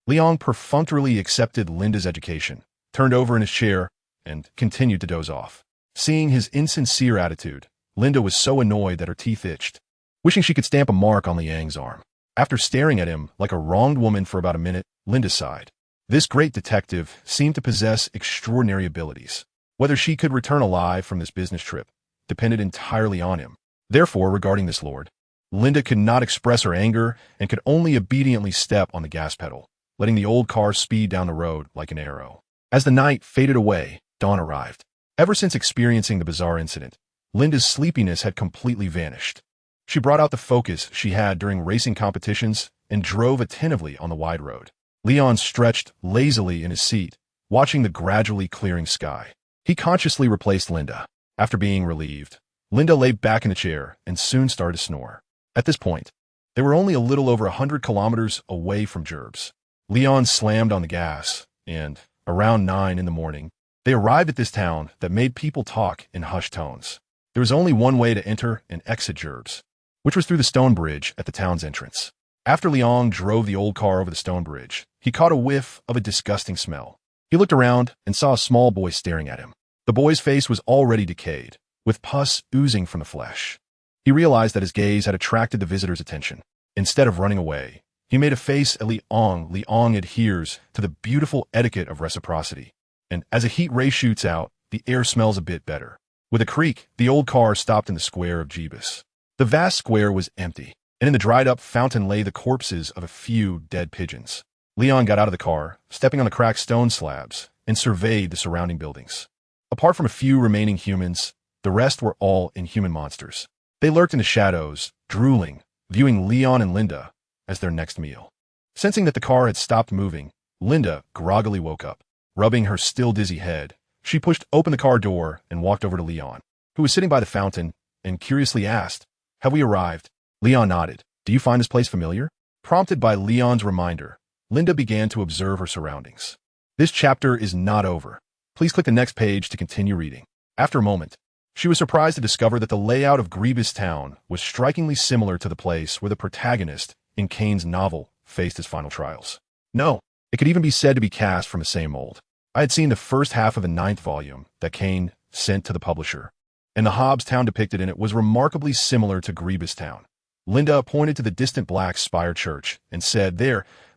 Leon perfunctorily accepted Linda's education, turned over in his chair, and continued to doze off. Seeing his insincere attitude, Linda was so annoyed that her teeth itched, wishing she could stamp a mark on Liang's arm. After staring at him like a wronged woman for about a minute, Linda sighed. This great detective seemed to possess extraordinary abilities. Whether she could return alive from this business trip depended entirely on him. Therefore, regarding this lord, Linda could not express her anger and could only obediently step on the gas pedal, letting the old car speed down the road like an arrow. As the night faded away, dawn arrived. Ever since experiencing the bizarre incident, Linda's sleepiness had completely vanished. She brought out the focus she had during racing competitions and drove attentively on the wide road. Leon stretched lazily in his seat, watching the gradually clearing sky. He consciously replaced Linda. After being relieved, Linda lay back in the chair and soon started to snore. At this point, they were only a little over 100 kilometers away from Gerbs. Leon slammed on the gas, and, around 9 in the morning, they arrived at this town that made people talk in hushed tones. There was only one way to enter and exit Gerbs, which was through the stone bridge at the town's entrance. After Leon drove the old car over the stone bridge, he caught a whiff of a disgusting smell. He looked around and saw a small boy staring at him. The boy's face was already decayed, with pus oozing from the flesh. He realized that his gaze had attracted the visitor's attention. Instead of running away, he made a face at Liang. Liang adheres to the beautiful etiquette of reciprocity, and as a heat ray shoots out, the air smells a bit better. With a creak, the old car stopped in the square of Jeebus. The vast square was empty, and in the dried-up fountain lay the corpses of a few dead pigeons. Leon got out of the car, stepping on the cracked stone slabs, and surveyed the surrounding buildings. Apart from a few remaining humans, the rest were all inhuman monsters. They lurked in the shadows, drooling, viewing Leon and Linda as their next meal. Sensing that the car had stopped moving, Linda groggily woke up. Rubbing her still dizzy head, she pushed open the car door and walked over to Leon, who was sitting by the fountain, and curiously asked, "Have we arrived?" Leon nodded. "Do you find this place familiar?" Prompted by Leon's reminder, Linda began to observe her surroundings. This chapter is not over. Please click the next page to continue reading. After a moment, she was surprised to discover that the layout of Jeebus town was strikingly similar to the place where the protagonist in Kane's novel faced his final trials. No, it could even be said to be cast from the same mold. I had seen the first half of the 9th volume that Kane sent to the publisher, and the Hobbs town depicted in it was remarkably similar to Jeebus town. Linda pointed to the distant black spire church and said,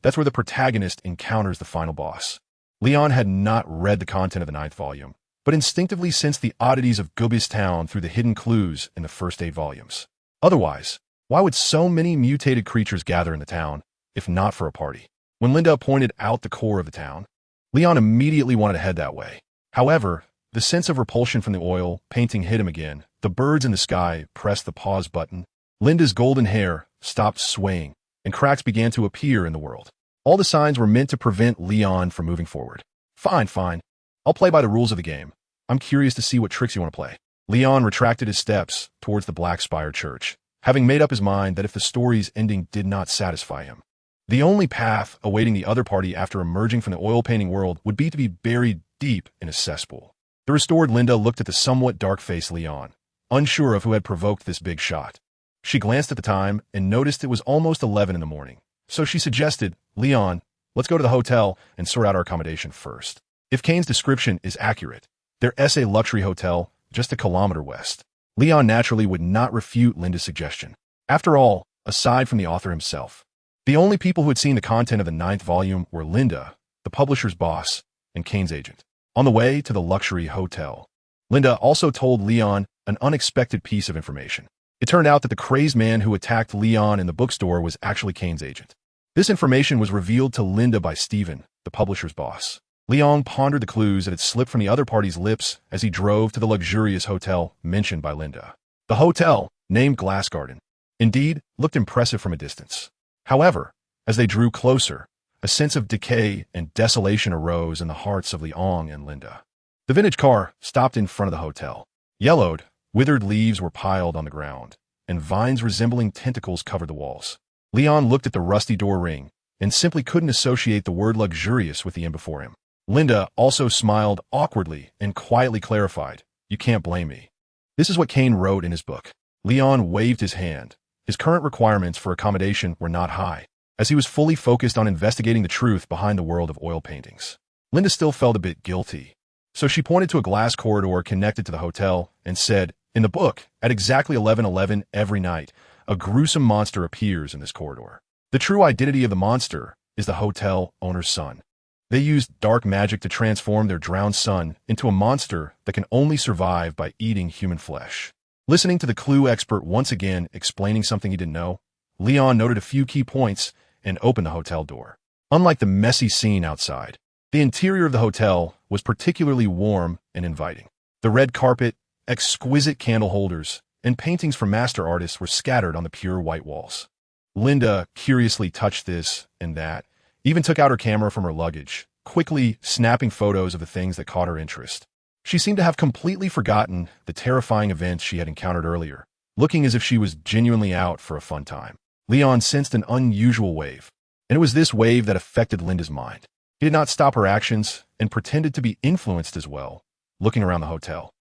that's where the protagonist encounters the final boss. Leon had not read the content of the 9th volume, but instinctively sensed the oddities of Jeebus town through the hidden clues in the first 8 volumes. Otherwise, why would so many mutated creatures gather in the town, if not for a party? When Linda pointed out the core of the town, Leon immediately wanted to head that way. However, the sense of repulsion from the oil painting hit him again. The birds in the sky pressed the pause button. Linda's golden hair stopped swaying, and cracks began to appear in the world. All the signs were meant to prevent Leon from moving forward. Fine. I'll play by the rules of the game. I'm curious to see what tricks you want to play. Leon retracted his steps towards the Black Spire Church, having made up his mind that if the story's ending did not satisfy him, the only path awaiting the other party after emerging from the oil painting world would be to be buried deep in a cesspool. The restored Linda looked at the somewhat dark-faced Leon, unsure of who had provoked this big shot. She glanced at the time and noticed it was almost 11 in the morning. So she suggested, "Leon, let's go to the hotel and sort out our accommodation first." If Kane's description is accurate, their SA luxury hotel just a kilometer west. Leon naturally would not refute Linda's suggestion. After all, aside from the author himself, the only people who had seen the content of the ninth volume were Linda, the publisher's boss, and Kane's agent. On the way to the luxury hotel, Linda also told Leon an unexpected piece of information. It turned out that the crazed man who attacked Leon in the bookstore was actually Kane's agent. This information was revealed to Linda by Stephen, the publisher's boss. Leon pondered the clues that had slipped from the other party's lips as he drove to the luxurious hotel mentioned by Linda. The hotel, named Glass Garden, indeed looked impressive from a distance. However, as they drew closer, a sense of decay and desolation arose in the hearts of Leon and Linda. The vintage car stopped in front of the hotel. Yellowed, withered leaves were piled on the ground, and vines resembling tentacles covered the walls. Leon looked at the rusty door ring and simply couldn't associate the word luxurious with the inn before him. Linda also smiled awkwardly and quietly clarified, "You can't blame me." This is what Kane wrote in his book. Leon waved his hand. His current requirements for accommodation were not high, as he was fully focused on investigating the truth behind the world of oil paintings. Linda still felt a bit guilty, so she pointed to a glass corridor connected to the hotel and said, "In the book, at exactly 11:11 every night, a gruesome monster appears in this corridor. The true identity of the monster is the hotel owner's son. They used dark magic to transform their drowned son into a monster that can only survive by eating human flesh." Listening to the clue expert once again explaining something he didn't know, Leon noted a few key points and opened the hotel door. Unlike the messy scene outside, the interior of the hotel was particularly warm and inviting. The red carpet, exquisite candle holders, and paintings from master artists were scattered on the pure white walls. Linda curiously touched this and that, even took out her camera from her luggage, quickly snapping photos of the things that caught her interest. She seemed to have completely forgotten the terrifying events she had encountered earlier, looking as if she was genuinely out for a fun time. Leon sensed an unusual wave, and it was this wave that affected Linda's mind. He did not stop her actions and pretended to be influenced as well, looking around the hotel.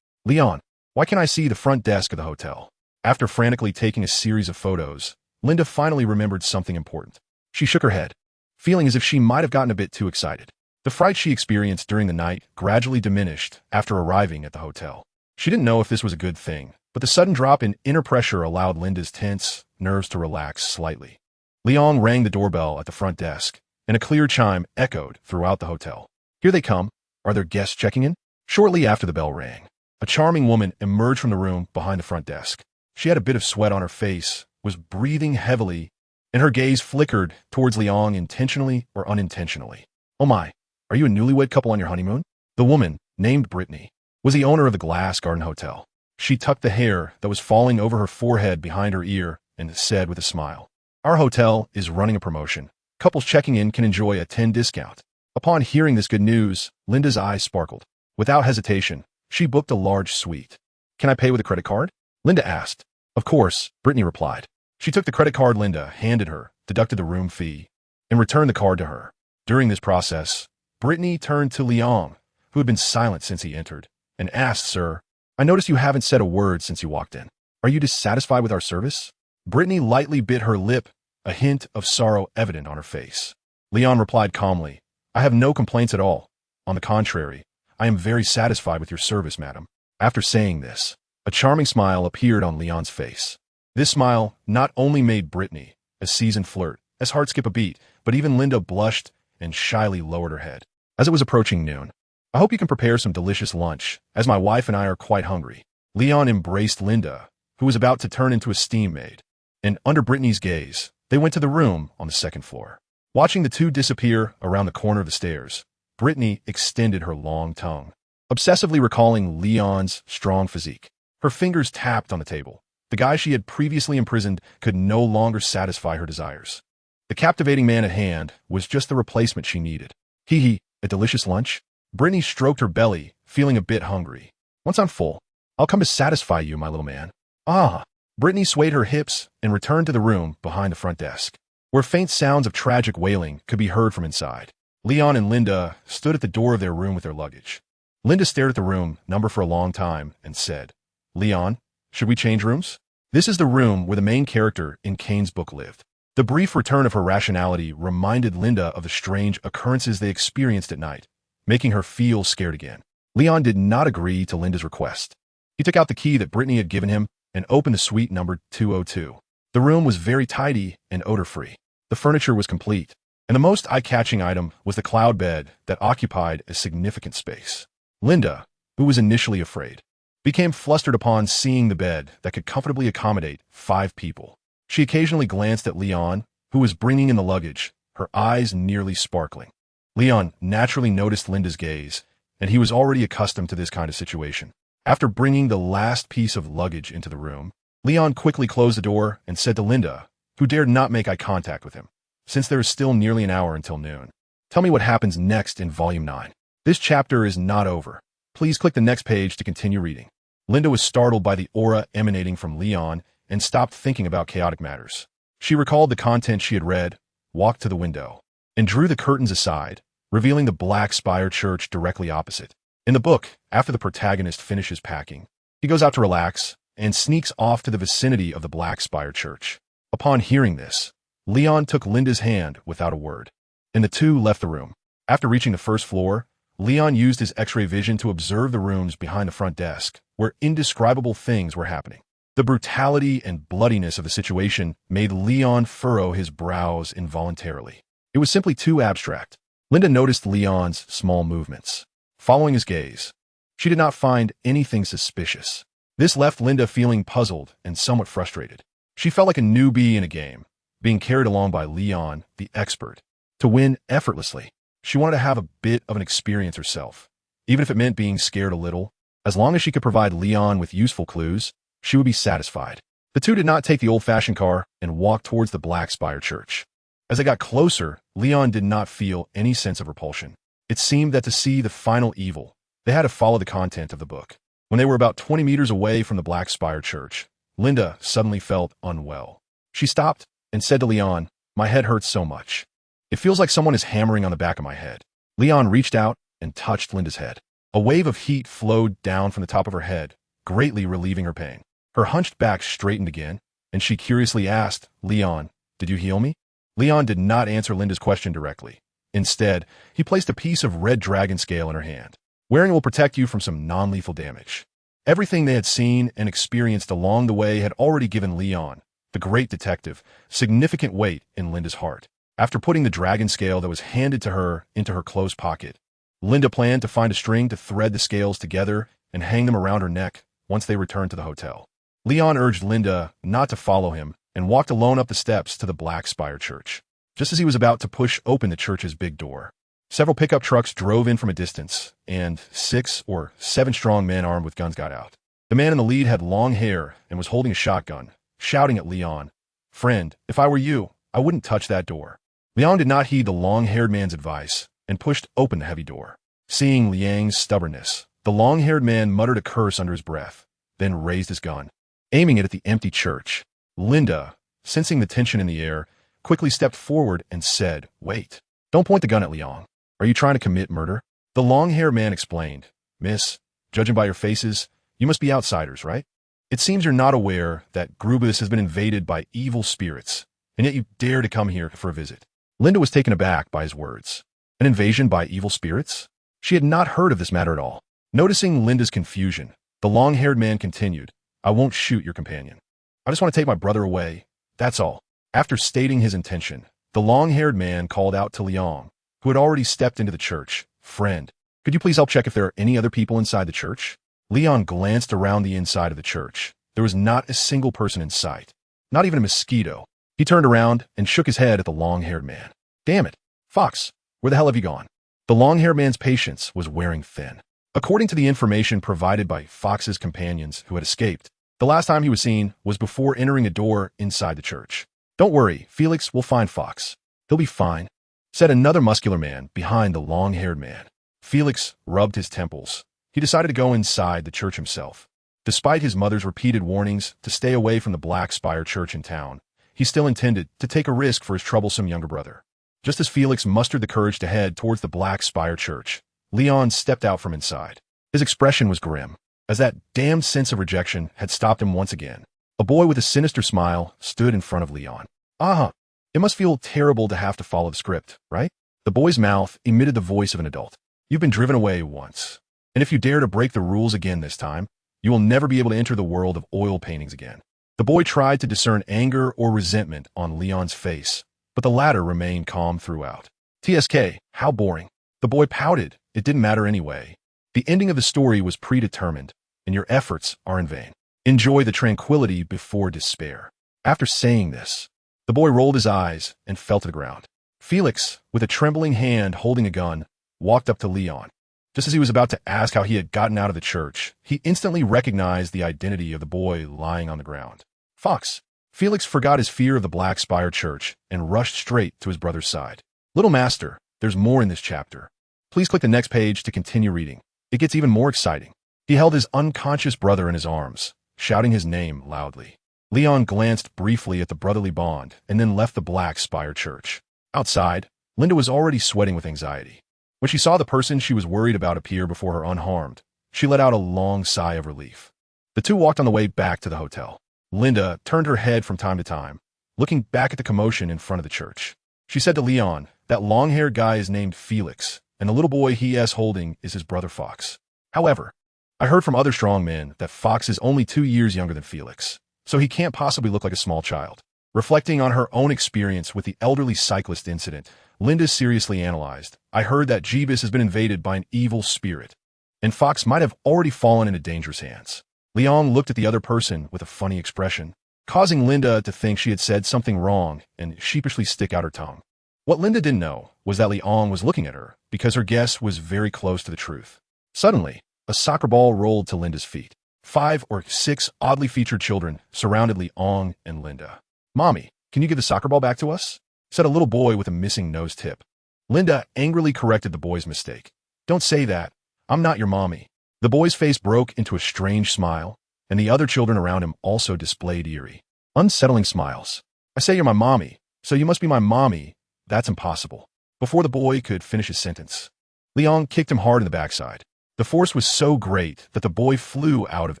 Leon, why can't I see the front desk of the hotel?" After frantically taking a series of photos, Linda finally remembered something important. She shook her head, feeling as if she might have gotten a bit too excited. The fright she experienced during the night gradually diminished after arriving at the hotel. She didn't know if this was a good thing, but the sudden drop in inner pressure allowed Linda's tense nerves to relax slightly. Leon rang the doorbell at the front desk, and a clear chime echoed throughout the hotel. "Here they come. Are there guests checking in?" Shortly after the bell rang, a charming woman emerged from the room behind the front desk. She had a bit of sweat on her face, was breathing heavily, and her gaze flickered towards Leon intentionally or unintentionally. "Oh my, are you a newlywed couple on your honeymoon?" The woman, named Brittany, was the owner of the Glass Garden Hotel. She tucked the hair that was falling over her forehead behind her ear and said with a smile, "Our hotel is running a promotion. Couples checking in can enjoy a 10 discount." Upon hearing this good news, Linda's eyes sparkled. Without hesitation, she booked a large suite. "Can I pay with a credit card?" Linda asked. "Of course," Brittany replied. She took the credit card Linda handed her, deducted the room fee, and returned the card to her. During this process, Brittany turned to Leon, who had been silent since he entered, and asked, "Sir, I noticed you haven't said a word since you walked in. Are you dissatisfied with our service?" Brittany lightly bit her lip, a hint of sorrow evident on her face. Leon replied calmly, "I have no complaints at all. On the contrary, I am very satisfied with your service, madam." After saying this, a charming smile appeared on Leon's face. This smile not only made Brittany, a seasoned flirt, as heart skip a beat, but even Linda blushed and shyly lowered her head. As it was approaching noon, "I hope you can prepare some delicious lunch, as my wife and I are quite hungry." Leon embraced Linda, who was about to turn into a steam maid, and under Brittany's gaze, they went to the room on the second floor. Watching the two disappear around the corner of the stairs, Brittany extended her long tongue, obsessively recalling Leon's strong physique. Her fingers tapped on the table. The guy she had previously imprisoned could no longer satisfy her desires. The captivating man at hand was just the replacement she needed. "Hee, a delicious lunch?" Brittany stroked her belly, feeling a bit hungry. "Once I'm full, I'll come to satisfy you, my little man." "Ah." Brittany swayed her hips and returned to the room behind the front desk, where faint sounds of tragic wailing could be heard from inside. Leon and Linda stood at the door of their room with their luggage. Linda stared at the room number for a long time and said, "Leon, should we change rooms?" This is the room where the main character in Kane's book lived. The brief return of her rationality reminded Linda of the strange occurrences they experienced at night, making her feel scared again. Leon did not agree to Linda's request. He took out the key that Brittany had given him and opened the suite number 202. The room was very tidy and odor-free. The furniture was complete, and the most eye-catching item was the cloud bed that occupied a significant space. Linda, who was initially afraid, became flustered upon seeing the bed that could comfortably accommodate 5 people. She occasionally glanced at Leon, who was bringing in the luggage, her eyes nearly sparkling. Leon naturally noticed Linda's gaze, and he was already accustomed to this kind of situation. After bringing the last piece of luggage into the room, Leon quickly closed the door and said to Linda, who dared not make eye contact with him, "Since there is still nearly an hour until noon, tell me what happens next in Volume 9. This chapter is not over. Please click the next page to continue reading." Linda was startled by the aura emanating from Leon and stopped thinking about chaotic matters. She recalled the content she had read, walked to the window, and drew the curtains aside, revealing the Black Spire Church directly opposite. In the book, after the protagonist finishes packing, he goes out to relax and sneaks off to the vicinity of the Black Spire Church. Upon hearing this, Leon took Linda's hand without a word, and the two left the room. After reaching the first floor, Leon used his X-ray vision to observe the rooms behind the front desk, where indescribable things were happening. The brutality and bloodiness of the situation made Leon furrow his brows involuntarily. It was simply too abstract. Linda noticed Leon's small movements. Following his gaze, she did not find anything suspicious. This left Linda feeling puzzled and somewhat frustrated. She felt like a newbie in a game, being carried along by Leon, the expert, to win effortlessly. She wanted to have a bit of an experience herself, even if it meant being scared a little. As long as she could provide Leon with useful clues, she would be satisfied. The two did not take the old-fashioned car and walked towards the Black Spire Church. As they got closer, Leon did not feel any sense of repulsion. It seemed that to see the final evil, they had to follow the content of the book. When they were about 20 meters away from the Black Spire Church, Linda suddenly felt unwell. She stopped and said to Leon, "My head hurts so much. It feels like someone is hammering on the back of my head." Leon reached out and touched Linda's head. A wave of heat flowed down from the top of her head, greatly relieving her pain. Her hunched back straightened again, and she curiously asked, "Leon, did you heal me?" Leon did not answer Linda's question directly. Instead, he placed a piece of red dragon scale in her hand. "Wearing will protect you from some non-lethal damage." Everything they had seen and experienced along the way had already given Leon, the great detective, significant weight in Linda's heart. After putting the dragon scale that was handed to her into her closed pocket, Linda planned to find a string to thread the scales together and hang them around her neck once they returned to the hotel. Leon urged Linda not to follow him and walked alone up the steps to the Black Spire Church. Just as he was about to push open the church's big door, several pickup trucks drove in from a distance, and 6 or 7 strong men armed with guns got out. The man in the lead had long hair and was holding a shotgun, shouting at Leon, "Friend, if I were you, I wouldn't touch that door." Leon did not heed the long-haired man's advice and pushed open the heavy door. Seeing Liang's stubbornness, the long-haired man muttered a curse under his breath, then raised his gun, aiming it at the empty church. Linda, sensing the tension in the air, quickly stepped forward and said, "Wait, don't point the gun at Liang. Are you trying to commit murder?" The long-haired man explained, "Miss, judging by your faces, you must be outsiders, right? It seems you're not aware that Grubus has been invaded by evil spirits, and yet you dare to come here for a visit." Linda was taken aback by his words. An invasion by evil spirits? She had not heard of this matter at all. Noticing Linda's confusion, the long-haired man continued, "I won't shoot your companion. I just want to take my brother away, that's all." After stating his intention, the long-haired man called out to Liang, who had already stepped into the church, "Friend, could you please help check if there are any other people inside the church?" Leon glanced around the inside of the church. There was not a single person in sight, not even a mosquito. He turned around and shook his head at the long-haired man. "Damn it, Fox, where the hell have you gone?" The long-haired man's patience was wearing thin. According to the information provided by Fox's companions who had escaped, the last time he was seen was before entering a door inside the church. "Don't worry, Felix will find Fox. He'll be fine," said another muscular man behind the long-haired man. Felix rubbed his temples. He decided to go inside the church himself. Despite his mother's repeated warnings to stay away from the Black Spire Church in town, he still intended to take a risk for his troublesome younger brother. Just as Felix mustered the courage to head towards the Black Spire Church, Leon stepped out from inside. His expression was grim, as that damned sense of rejection had stopped him once again. A boy with a sinister smile stood in front of Leon. It must feel terrible to have to follow the script, right?" The boy's mouth emitted the voice of an adult. "You've been driven away once, and if you dare to break the rules again this time, you will never be able to enter the world of oil paintings again." The boy tried to discern anger or resentment on Leon's face, but the latter remained calm throughout. TSK, how boring. The boy pouted. It didn't matter anyway. The ending of the story was predetermined, and your efforts are in vain. Enjoy the tranquility before despair. After saying this, the boy rolled his eyes and fell to the ground. Felix, with a trembling hand holding a gun, walked up to Leon. Just as he was about to ask how he had gotten out of the church, he instantly recognized the identity of the boy lying on the ground. Fox. Felix forgot his fear of the Black Spire Church and rushed straight to his brother's side. Little master, there's more in this chapter. Please click the next page to continue reading. It gets even more exciting. He held his unconscious brother in his arms, shouting his name loudly. Leon glanced briefly at the brotherly bond and then left the Black Spire Church. Outside, Linda was already sweating with anxiety. When she saw the person she was worried about appear before her unharmed, she let out a long sigh of relief. The two walked on the way back to the hotel. Linda turned her head from time to time, looking back at the commotion in front of the church. She said to Leon, "That long-haired guy is named Felix, and the little boy he is holding is his brother Fox. However, I heard from other strong men that Fox is only 2 years younger than Felix, so he can't possibly look like a small child." Reflecting on her own experience with the elderly cyclist incident, Linda seriously analyzed, "I heard that Jeebus has been invaded by an evil spirit, and Fox might have already fallen into dangerous hands." Leon looked at the other person with a funny expression, causing Linda to think she had said something wrong and sheepishly stick out her tongue. What Linda didn't know was that Leon was looking at her because her guess was very close to the truth. Suddenly, a soccer ball rolled to Linda's feet. 5 or 6 oddly featured children surrounded Leon and Linda. "Mommy, can you give the soccer ball back to us?" said a little boy with a missing nose tip. Linda angrily corrected the boy's mistake. "Don't say that. I'm not your mommy." The boy's face broke into a strange smile, and the other children around him also displayed eerie, unsettling smiles. "I say you're my mommy, so you must be my mommy. That's impossible." Before the boy could finish his sentence, Leon kicked him hard in the backside. The force was so great that the boy flew out of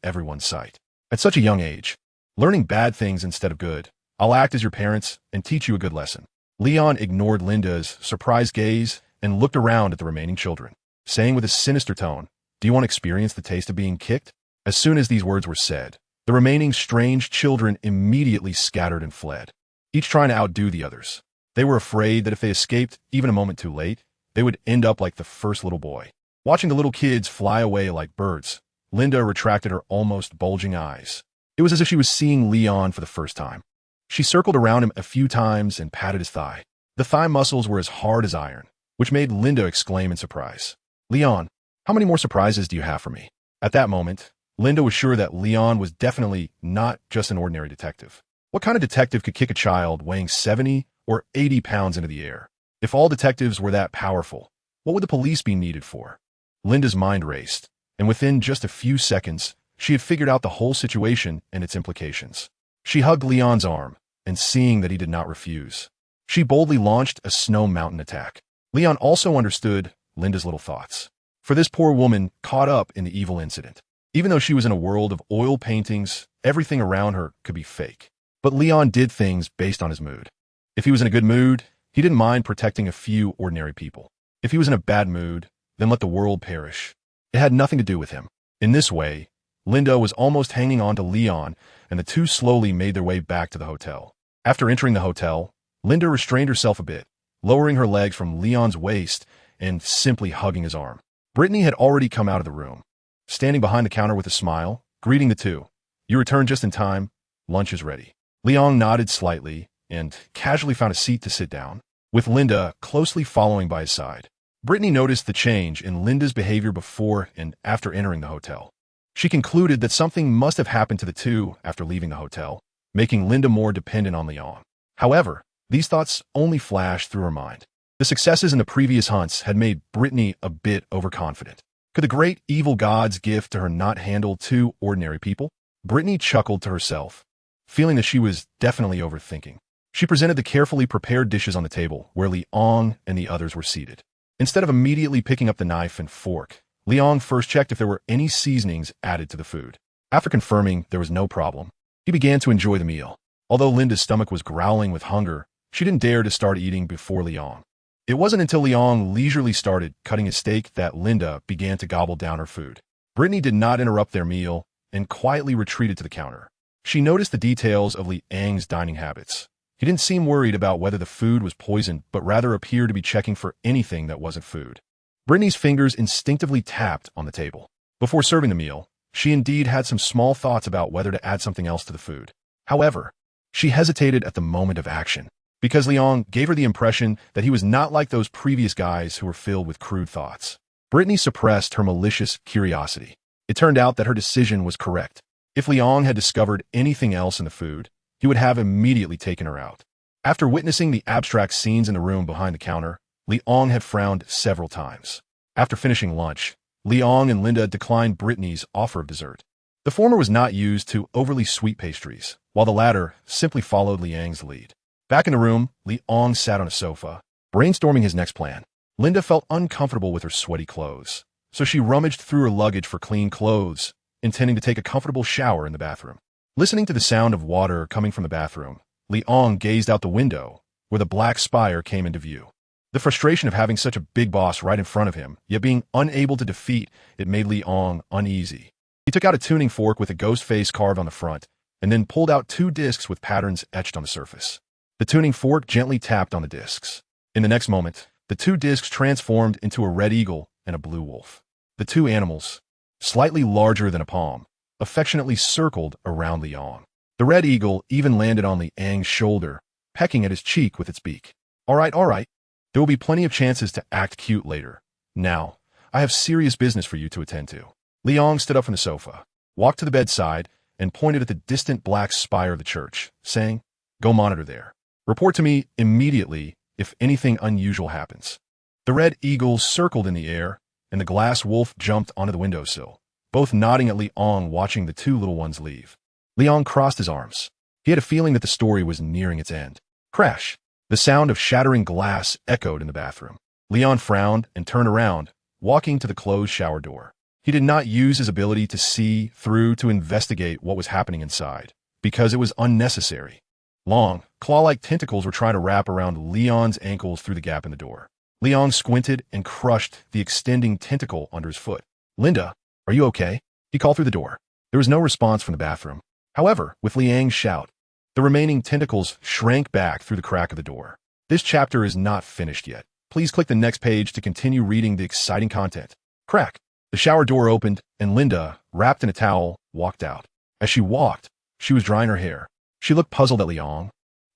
everyone's sight. At such a young age, learning bad things instead of good. "I'll act as your parents and teach you a good lesson." Leon ignored Linda's surprised gaze and looked around at the remaining children, saying with a sinister tone, "Do you want to experience the taste of being kicked?" As soon as these words were said, the remaining strange children immediately scattered and fled, each trying to outdo the others. They were afraid that if they escaped even a moment too late, they would end up like the first little boy. Watching the little kids fly away like birds, Linda retracted her almost bulging eyes. It was as if she was seeing Leon for the first time. She circled around him a few times and patted his thigh. The thigh muscles were as hard as iron, which made Linda exclaim in surprise, "Leon, how many more surprises do you have for me?" At that moment, Linda was sure that Leon was definitely not just an ordinary detective. What kind of detective could kick a child weighing 70 or 80 pounds into the air? If all detectives were that powerful, what would the police be needed for? Linda's mind raced, and within just a few seconds, she had figured out the whole situation and its implications. She hugged Leon's arm, and seeing that he did not refuse, she boldly launched a snow mountain attack. Leon also understood Linda's little thoughts. For this poor woman caught up in the evil incident, even though she was in a world of oil paintings, everything around her could be fake. But Leon did things based on his mood. If he was in a good mood, he didn't mind protecting a few ordinary people. If he was in a bad mood, then let the world perish. It had nothing to do with him. In this way, Linda was almost hanging on to Leon, and the two slowly made their way back to the hotel. After entering the hotel, Linda restrained herself a bit, lowering her legs from Leon's waist and simply hugging his arm. Brittany had already come out of the room, standing behind the counter with a smile, greeting the two. "You returned just in time. Lunch is ready." Leon nodded slightly and casually found a seat to sit down, with Linda closely following by his side. Brittany noticed the change in Linda's behavior before and after entering the hotel. She concluded that something must have happened to the two after leaving the hotel, making Linda more dependent on Leon. However, these thoughts only flashed through her mind. The successes in the previous hunts had made Brittany a bit overconfident. Could the great evil god's gift to her not handle 2 ordinary people? Brittany chuckled to herself, feeling that she was definitely overthinking. She presented the carefully prepared dishes on the table where Leon and the others were seated. Instead of immediately picking up the knife and fork, Leon first checked if there were any seasonings added to the food. After confirming there was no problem, he began to enjoy the meal. Although Linda's stomach was growling with hunger, she didn't dare to start eating before Leon. It wasn't until Leon leisurely started cutting his steak that Linda began to gobble down her food. Brittany did not interrupt their meal and quietly retreated to the counter. She noticed the details of Li Ang's dining habits. He didn't seem worried about whether the food was poisoned, but rather appeared to be checking for anything that wasn't food. Brittany's fingers instinctively tapped on the table. Before serving the meal, she indeed had some small thoughts about whether to add something else to the food. However, she hesitated at the moment of action, because Liang gave her the impression that he was not like those previous guys who were filled with crude thoughts. Brittany suppressed her malicious curiosity. It turned out that her decision was correct. If Liang had discovered anything else in the food, he would have immediately taken her out. After witnessing the abstract scenes in the room behind the counter, Liang had frowned several times. After finishing lunch, Liang and Linda declined Brittany's offer of dessert. The former was not used to overly sweet pastries, while the latter simply followed Liang's lead. Back in the room, Liang sat on a sofa, brainstorming his next plan. Linda felt uncomfortable with her sweaty clothes, so she rummaged through her luggage for clean clothes, intending to take a comfortable shower in the bathroom. Listening to the sound of water coming from the bathroom, Liang gazed out the window, where the black spire came into view. The frustration of having such a big boss right in front of him, yet being unable to defeat it, made Liang uneasy. He took out a tuning fork with a ghost face carved on the front, and then pulled out 2 discs with patterns etched on the surface. The tuning fork gently tapped on the discs. In the next moment, the 2 discs transformed into a red eagle and a blue wolf. The 2 animals, slightly larger than a palm, affectionately circled around Liang. The red eagle even landed on Liang's shoulder, pecking at his cheek with its beak. All right. There will be plenty of chances to act cute later. Now, I have serious business for you to attend to. Liang stood up from the sofa, walked to the bedside, and pointed at the distant black spire of the church, saying, "Go monitor there. Report to me immediately if anything unusual happens." The red eagle circled in the air, and the glass wolf jumped onto the windowsill, both nodding at Liang, watching the 2 little ones leave. Liang crossed his arms. He had a feeling that the story was nearing its end. Crash! The sound of shattering glass echoed in the bathroom. Liang frowned and turned around, walking to the closed shower door. He did not use his ability to see through to investigate what was happening inside, because it was unnecessary. Long, claw-like tentacles were trying to wrap around Liang's ankles through the gap in the door. Liang squinted and crushed the extending tentacle under his foot. "Linda, are you okay?" He called through the door. There was no response from the bathroom. However, with Liang's shout, the remaining tentacles shrank back through the crack of the door. This chapter is not finished yet. Please click the next page to continue reading the exciting content. Crack! The shower door opened, and Linda, wrapped in a towel, walked out. As she walked, she was drying her hair. She looked puzzled at Liang,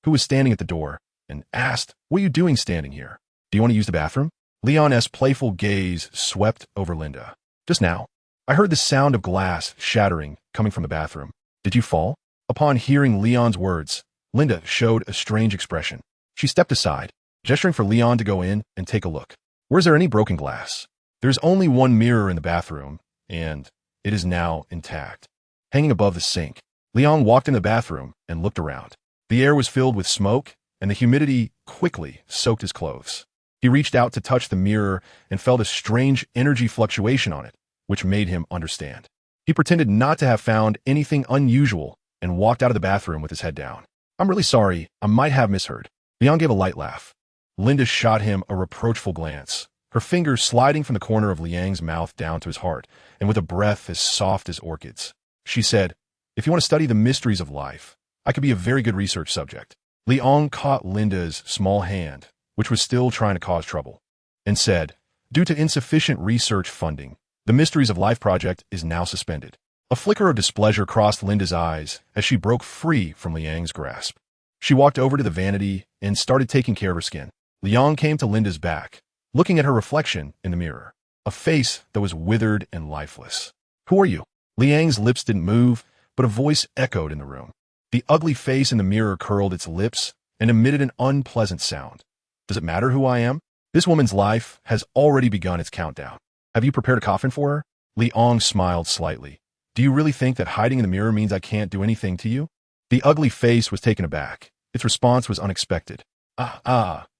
who was standing at the door, and asked, "What are you doing standing here? Do you want to use the bathroom?" Liang's playful gaze swept over Linda. "Just now, I heard the sound of glass shattering coming from the bathroom. Did you fall?" Upon hearing Liang's words, Linda showed a strange expression. She stepped aside, gesturing for Liang to go in and take a look. "Where's there any broken glass? There's only 1 mirror in the bathroom, and it is now intact, hanging above the sink." Liang walked in the bathroom and looked around. The air was filled with smoke, and the humidity quickly soaked his clothes. He reached out to touch the mirror and felt a strange energy fluctuation on it, which made him understand. He pretended not to have found anything unusual and walked out of the bathroom with his head down. "I'm really sorry, I might have misheard." Liang gave a light laugh. Linda shot him a reproachful glance, her fingers sliding from the corner of Liang's mouth down to his heart, and with a breath as soft as orchids. She said, "If you want to study the mysteries of life, I could be a very good research subject." Liang caught Linda's small hand, which was still trying to cause trouble, and said, "Due to insufficient research funding, the Mysteries of Life project is now suspended." A flicker of displeasure crossed Linda's eyes as she broke free from Liang's grasp. She walked over to the vanity and started taking care of her skin. Liang came to Linda's back, looking at her reflection in the mirror, a face that was withered and lifeless. "Who are you?" Liang's lips didn't move, but a voice echoed in the room. The ugly face in the mirror curled its lips and emitted an unpleasant sound. "Does it matter who I am? This woman's life has already begun its countdown. Have you prepared a coffin for her?" Liang smiled slightly. "Do you really think that hiding in the mirror means I can't do anything to you?" The ugly face was taken aback. Its response was unexpected.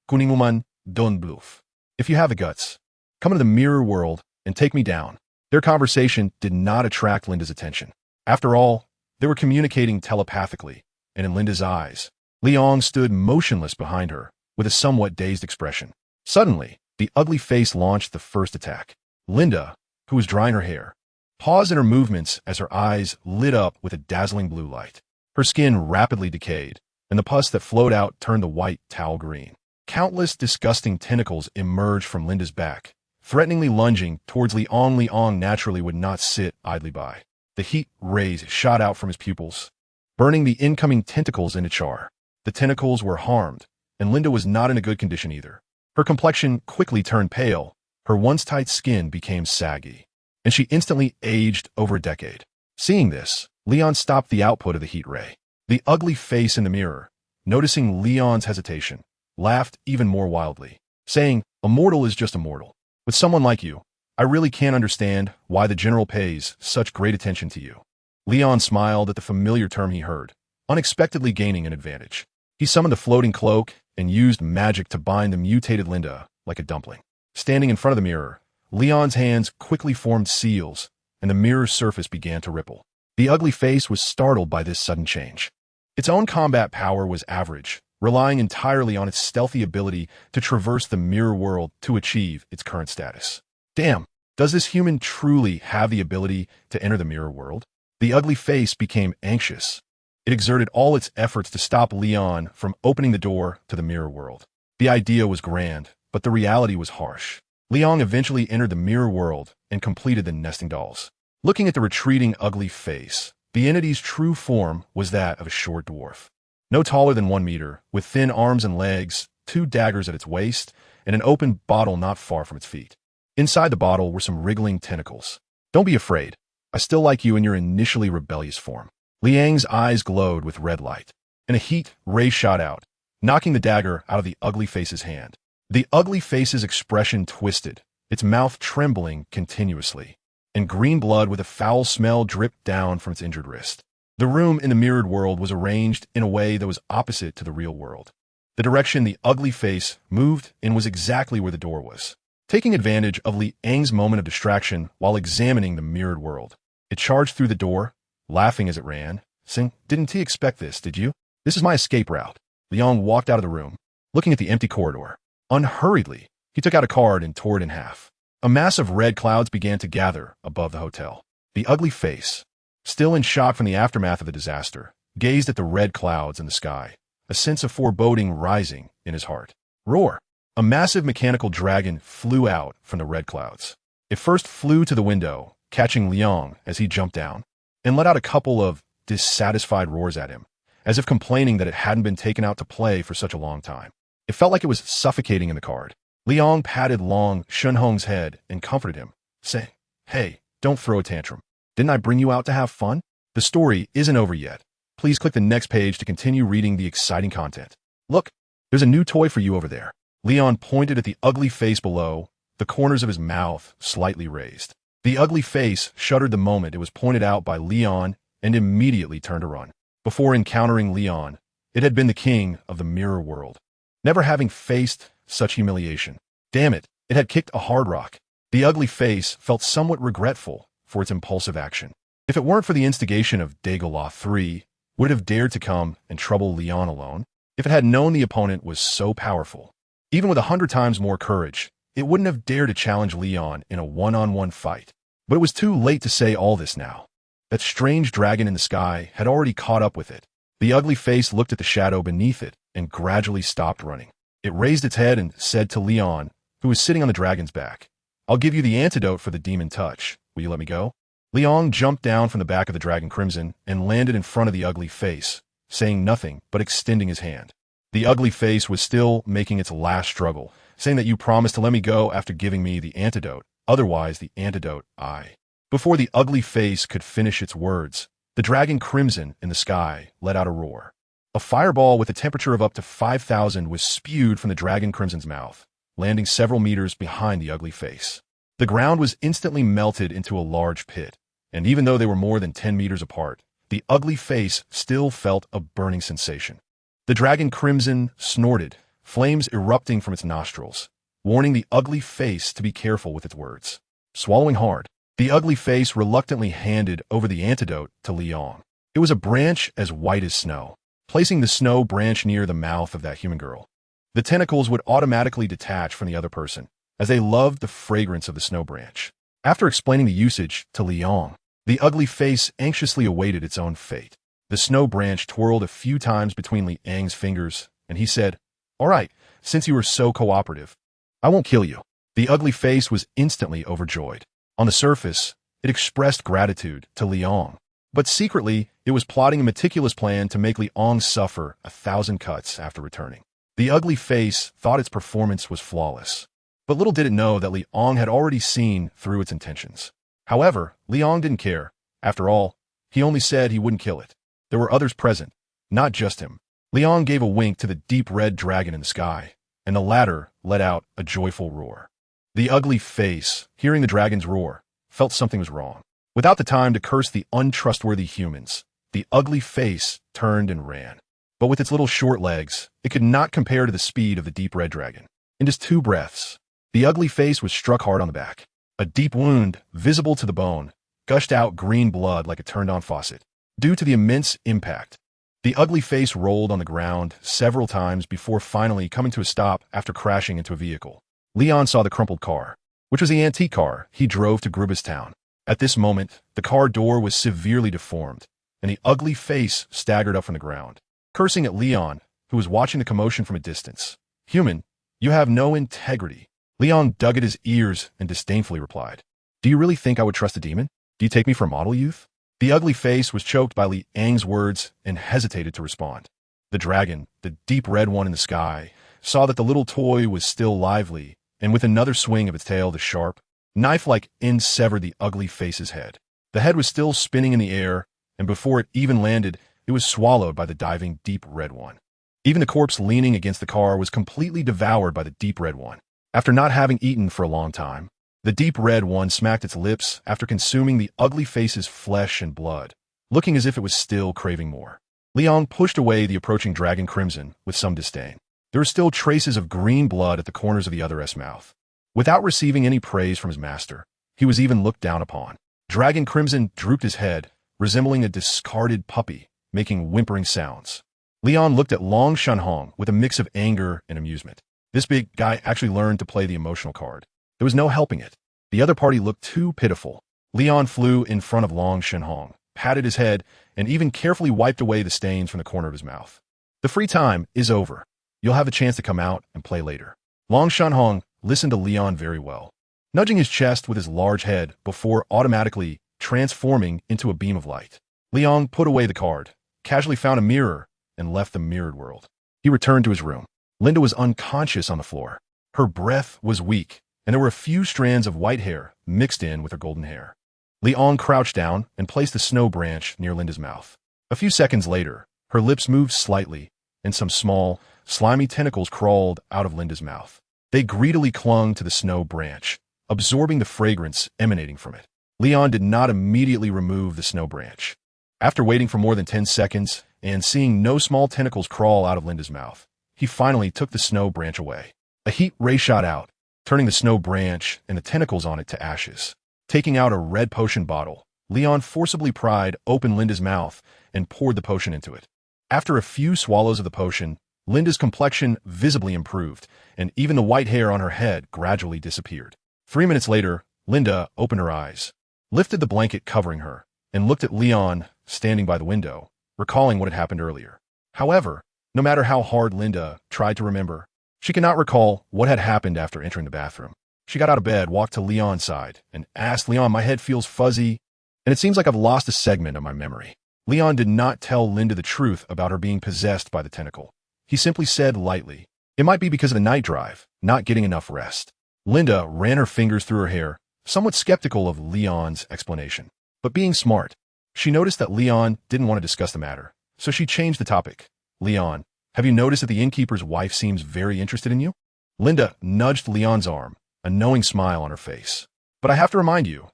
Kuninguman, don't bluff. If you have the guts, come into the mirror world and take me down." Their conversation did not attract Linda's attention. After all, they were communicating telepathically, and in Linda's eyes, Liang stood motionless behind her, with a somewhat dazed expression. Suddenly, the ugly face launched the first attack. Linda, who was drying her hair, paused in her movements as her eyes lit up with a dazzling blue light. Her skin rapidly decayed, and the pus that flowed out turned the white towel green. Countless disgusting tentacles emerged from Linda's back, threateningly lunging towards Leon. Leon naturally would not sit idly by. The heat rays shot out from his pupils, burning the incoming tentacles into char. The tentacles were harmed, and Linda was not in a good condition either. Her complexion quickly turned pale, her once tight skin became saggy, and she instantly aged over a decade. Seeing this, Leon stopped the output of the heat ray. The ugly face in the mirror, noticing Leon's hesitation, laughed even more wildly, saying, "A mortal is just a mortal. With someone like you, I really can't understand why the general pays such great attention to you." Leon smiled at the familiar term he heard, unexpectedly gaining an advantage. He summoned a floating cloak and used magic to bind the mutated Linda like a dumpling. Standing in front of the mirror, Leon's hands quickly formed seals, and the mirror's surface began to ripple. The ugly face was startled by this sudden change. Its own combat power was average, relying entirely on its stealthy ability to traverse the mirror world to achieve its current status. Damn, does this human truly have the ability to enter the mirror world? The ugly face became anxious. It exerted all its efforts to stop Leon from opening the door to the mirror world. The idea was grand, but the reality was harsh. Leon eventually entered the mirror world and completed the nesting dolls. Looking at the retreating ugly face, the entity's true form was that of a short dwarf. No taller than 1 meter, with thin arms and legs, 2 daggers at its waist, and an open bottle not far from its feet. Inside the bottle were some wriggling tentacles. "Don't be afraid. I still like you in your initially rebellious form." Liang's eyes glowed with red light, and a heat ray shot out, knocking the dagger out of the ugly face's hand. The ugly face's expression twisted, its mouth trembling continuously, and green blood with a foul smell dripped down from its injured wrist. The room in the mirrored world was arranged in a way that was opposite to the real world. The direction the ugly face moved in was exactly where the door was. Taking advantage of Liang's moment of distraction while examining the mirrored world, it charged through the door, laughing as it ran, saying, "Didn't he expect this, did you? This is my escape route." Liang walked out of the room, looking at the empty corridor. Unhurriedly, he took out a card and tore it in half. A mass of red clouds began to gather above the hotel. The ugly face, still in shock from the aftermath of the disaster, gazed at the red clouds in the sky, a sense of foreboding rising in his heart. Roar! A massive mechanical dragon flew out from the red clouds. It first flew to the window, catching Liang as he jumped down, and let out a couple of dissatisfied roars at him, as if complaining that it hadn't been taken out to play for such a long time. It felt like it was suffocating in the card. Liang patted Long Shunhong's head and comforted him, saying, "Hey, don't throw a tantrum. Didn't I bring you out to have fun? The story isn't over yet. Please click the next page to continue reading the exciting content. Look, there's a new toy for you over there." Leon pointed at the ugly face below, the corners of his mouth slightly raised. The ugly face shuddered the moment it was pointed out by Leon and immediately turned to run. Before encountering Leon, it had been the king of the mirror world, never having faced such humiliation. Damn it, it had kicked a hard rock. The ugly face felt somewhat regretful for its impulsive action. If it weren't for the instigation of Daegalaw III, would it have dared to come and trouble Leon alone? If it had known the opponent was so powerful, even with 100 times more courage, it wouldn't have dared to challenge Leon in a one-on-one fight. But it was too late to say all this now. That strange dragon in the sky had already caught up with it. The ugly face looked at the shadow beneath it and gradually stopped running. It raised its head and said to Leon, who was sitting on the dragon's back, "I'll give you the antidote for the demon touch. Will you let me go?" Leon jumped down from the back of the dragon crimson and landed in front of the ugly face, saying nothing but extending his hand. The ugly face was still making its last struggle, saying that you promised to let me go after giving me the antidote, otherwise the antidote I. Before the ugly face could finish its words, the dragon crimson in the sky let out a roar. A fireball with a temperature of up to 5,000 was spewed from the dragon crimson's mouth, landing several meters behind the ugly face. The ground was instantly melted into a large pit, and even though they were more than 10 meters apart, the ugly face still felt a burning sensation. The dragon crimson snorted, flames erupting from its nostrils, warning the ugly face to be careful with its words. Swallowing hard, the ugly face reluctantly handed over the antidote to Liang. It was a branch as white as snow. Placing the snow branch near the mouth of that human girl, the tentacles would automatically detach from the other person, as they loved the fragrance of the snow branch. After explaining the usage to Liang, the ugly face anxiously awaited its own fate. The snow branch twirled a few times between Liang's fingers, and he said, "All right, since you are so cooperative, I won't kill you." The ugly face was instantly overjoyed. On the surface, it expressed gratitude to Liang, but secretly, it was plotting a meticulous plan to make Liang suffer 1,000 cuts after returning. The ugly face thought its performance was flawless, but little did it know that Liang had already seen through its intentions. However, Liang didn't care. After all, he only said he wouldn't kill it. There were others present, not just him. Liang gave a wink to the deep red dragon in the sky, and the latter let out a joyful roar. The ugly face, hearing the dragon's roar, felt something was wrong. Without the time to curse the untrustworthy humans, the ugly face turned and ran. But with its little short legs, it could not compare to the speed of the deep red dragon. In just 2 breaths, the ugly face was struck hard on the back. A deep wound, visible to the bone, gushed out green blood like a turned-on faucet. Due to the immense impact, the ugly face rolled on the ground several times before finally coming to a stop after crashing into a vehicle. Leon saw the crumpled car, which was the antique car he drove to Gruba's town. At this moment, the car door was severely deformed, and the ugly face staggered up from the ground, cursing at Leon, who was watching the commotion from a distance. "Human, you have no integrity." Leon dug at his ears and disdainfully replied, "Do you really think I would trust a demon? Do you take me for a model youth?" The ugly face was choked by Liang's words and hesitated to respond. The dragon, the deep red one in the sky, saw that the little toy was still lively, and with another swing of its tail, the sharp, knife-like end severed the ugly face's head. The head was still spinning in the air, and before it even landed, it was swallowed by the diving deep red one. Even the corpse leaning against the car was completely devoured by the deep red one. After not having eaten for a long time, the deep red one smacked its lips after consuming the ugly face's flesh and blood, looking as if it was still craving more. Leon pushed away the approaching dragon Crimson with some disdain. There were still traces of green blood at the corners of the other's mouth. Without receiving any praise from his master, he was even looked down upon. Dragon Crimson drooped his head, resembling a discarded puppy, making whimpering sounds. Leon looked at Long Shanhong with a mix of anger and amusement. This big guy actually learned to play the emotional card. There was no helping it. The other party looked too pitiful. Leon flew in front of Long Shanhong, patted his head, and even carefully wiped away the stains from the corner of his mouth. "The free time is over. You'll have a chance to come out and play later." Long Shanhong listened to Leon very well, nudging his chest with his large head before automatically transforming into a beam of light. Leon put away the card, casually found a mirror, and left the mirrored world. He returned to his room. Linda was unconscious on the floor. Her breath was weak, and there were a few strands of white hair mixed in with her golden hair. Leon crouched down and placed the snow branch near Linda's mouth. A few seconds later, her lips moved slightly, and some small, slimy tentacles crawled out of Linda's mouth. They greedily clung to the snow branch, absorbing the fragrance emanating from it. Leon did not immediately remove the snow branch. After waiting for more than 10 seconds and seeing no small tentacles crawl out of Linda's mouth, he finally took the snow branch away. A heat ray shot out, turning the snow branch and the tentacles on it to ashes. Taking out a red potion bottle, Leon forcibly pried open Linda's mouth and poured the potion into it. After a few swallows of the potion, Linda's complexion visibly improved, and even the white hair on her head gradually disappeared. 3 minutes later, Linda opened her eyes, lifted the blanket covering her, and looked at Leon standing by the window, recalling what had happened earlier. However, no matter how hard Linda tried to remember, she could not recall what had happened after entering the bathroom. She got out of bed, walked to Leon's side, and asked Leon, "My head feels fuzzy, and it seems like I've lost a segment of my memory." Leon did not tell Linda the truth about her being possessed by the tentacle. He simply said lightly, "It might be because of the night drive, not getting enough rest." Linda ran her fingers through her hair, somewhat skeptical of Leon's explanation. But being smart, she noticed that Leon didn't want to discuss the matter, so she changed the topic. "Leon, have you noticed that the innkeeper's wife seems very interested in you?" Linda nudged Leon's arm, a knowing smile on her face. "But I have to remind you,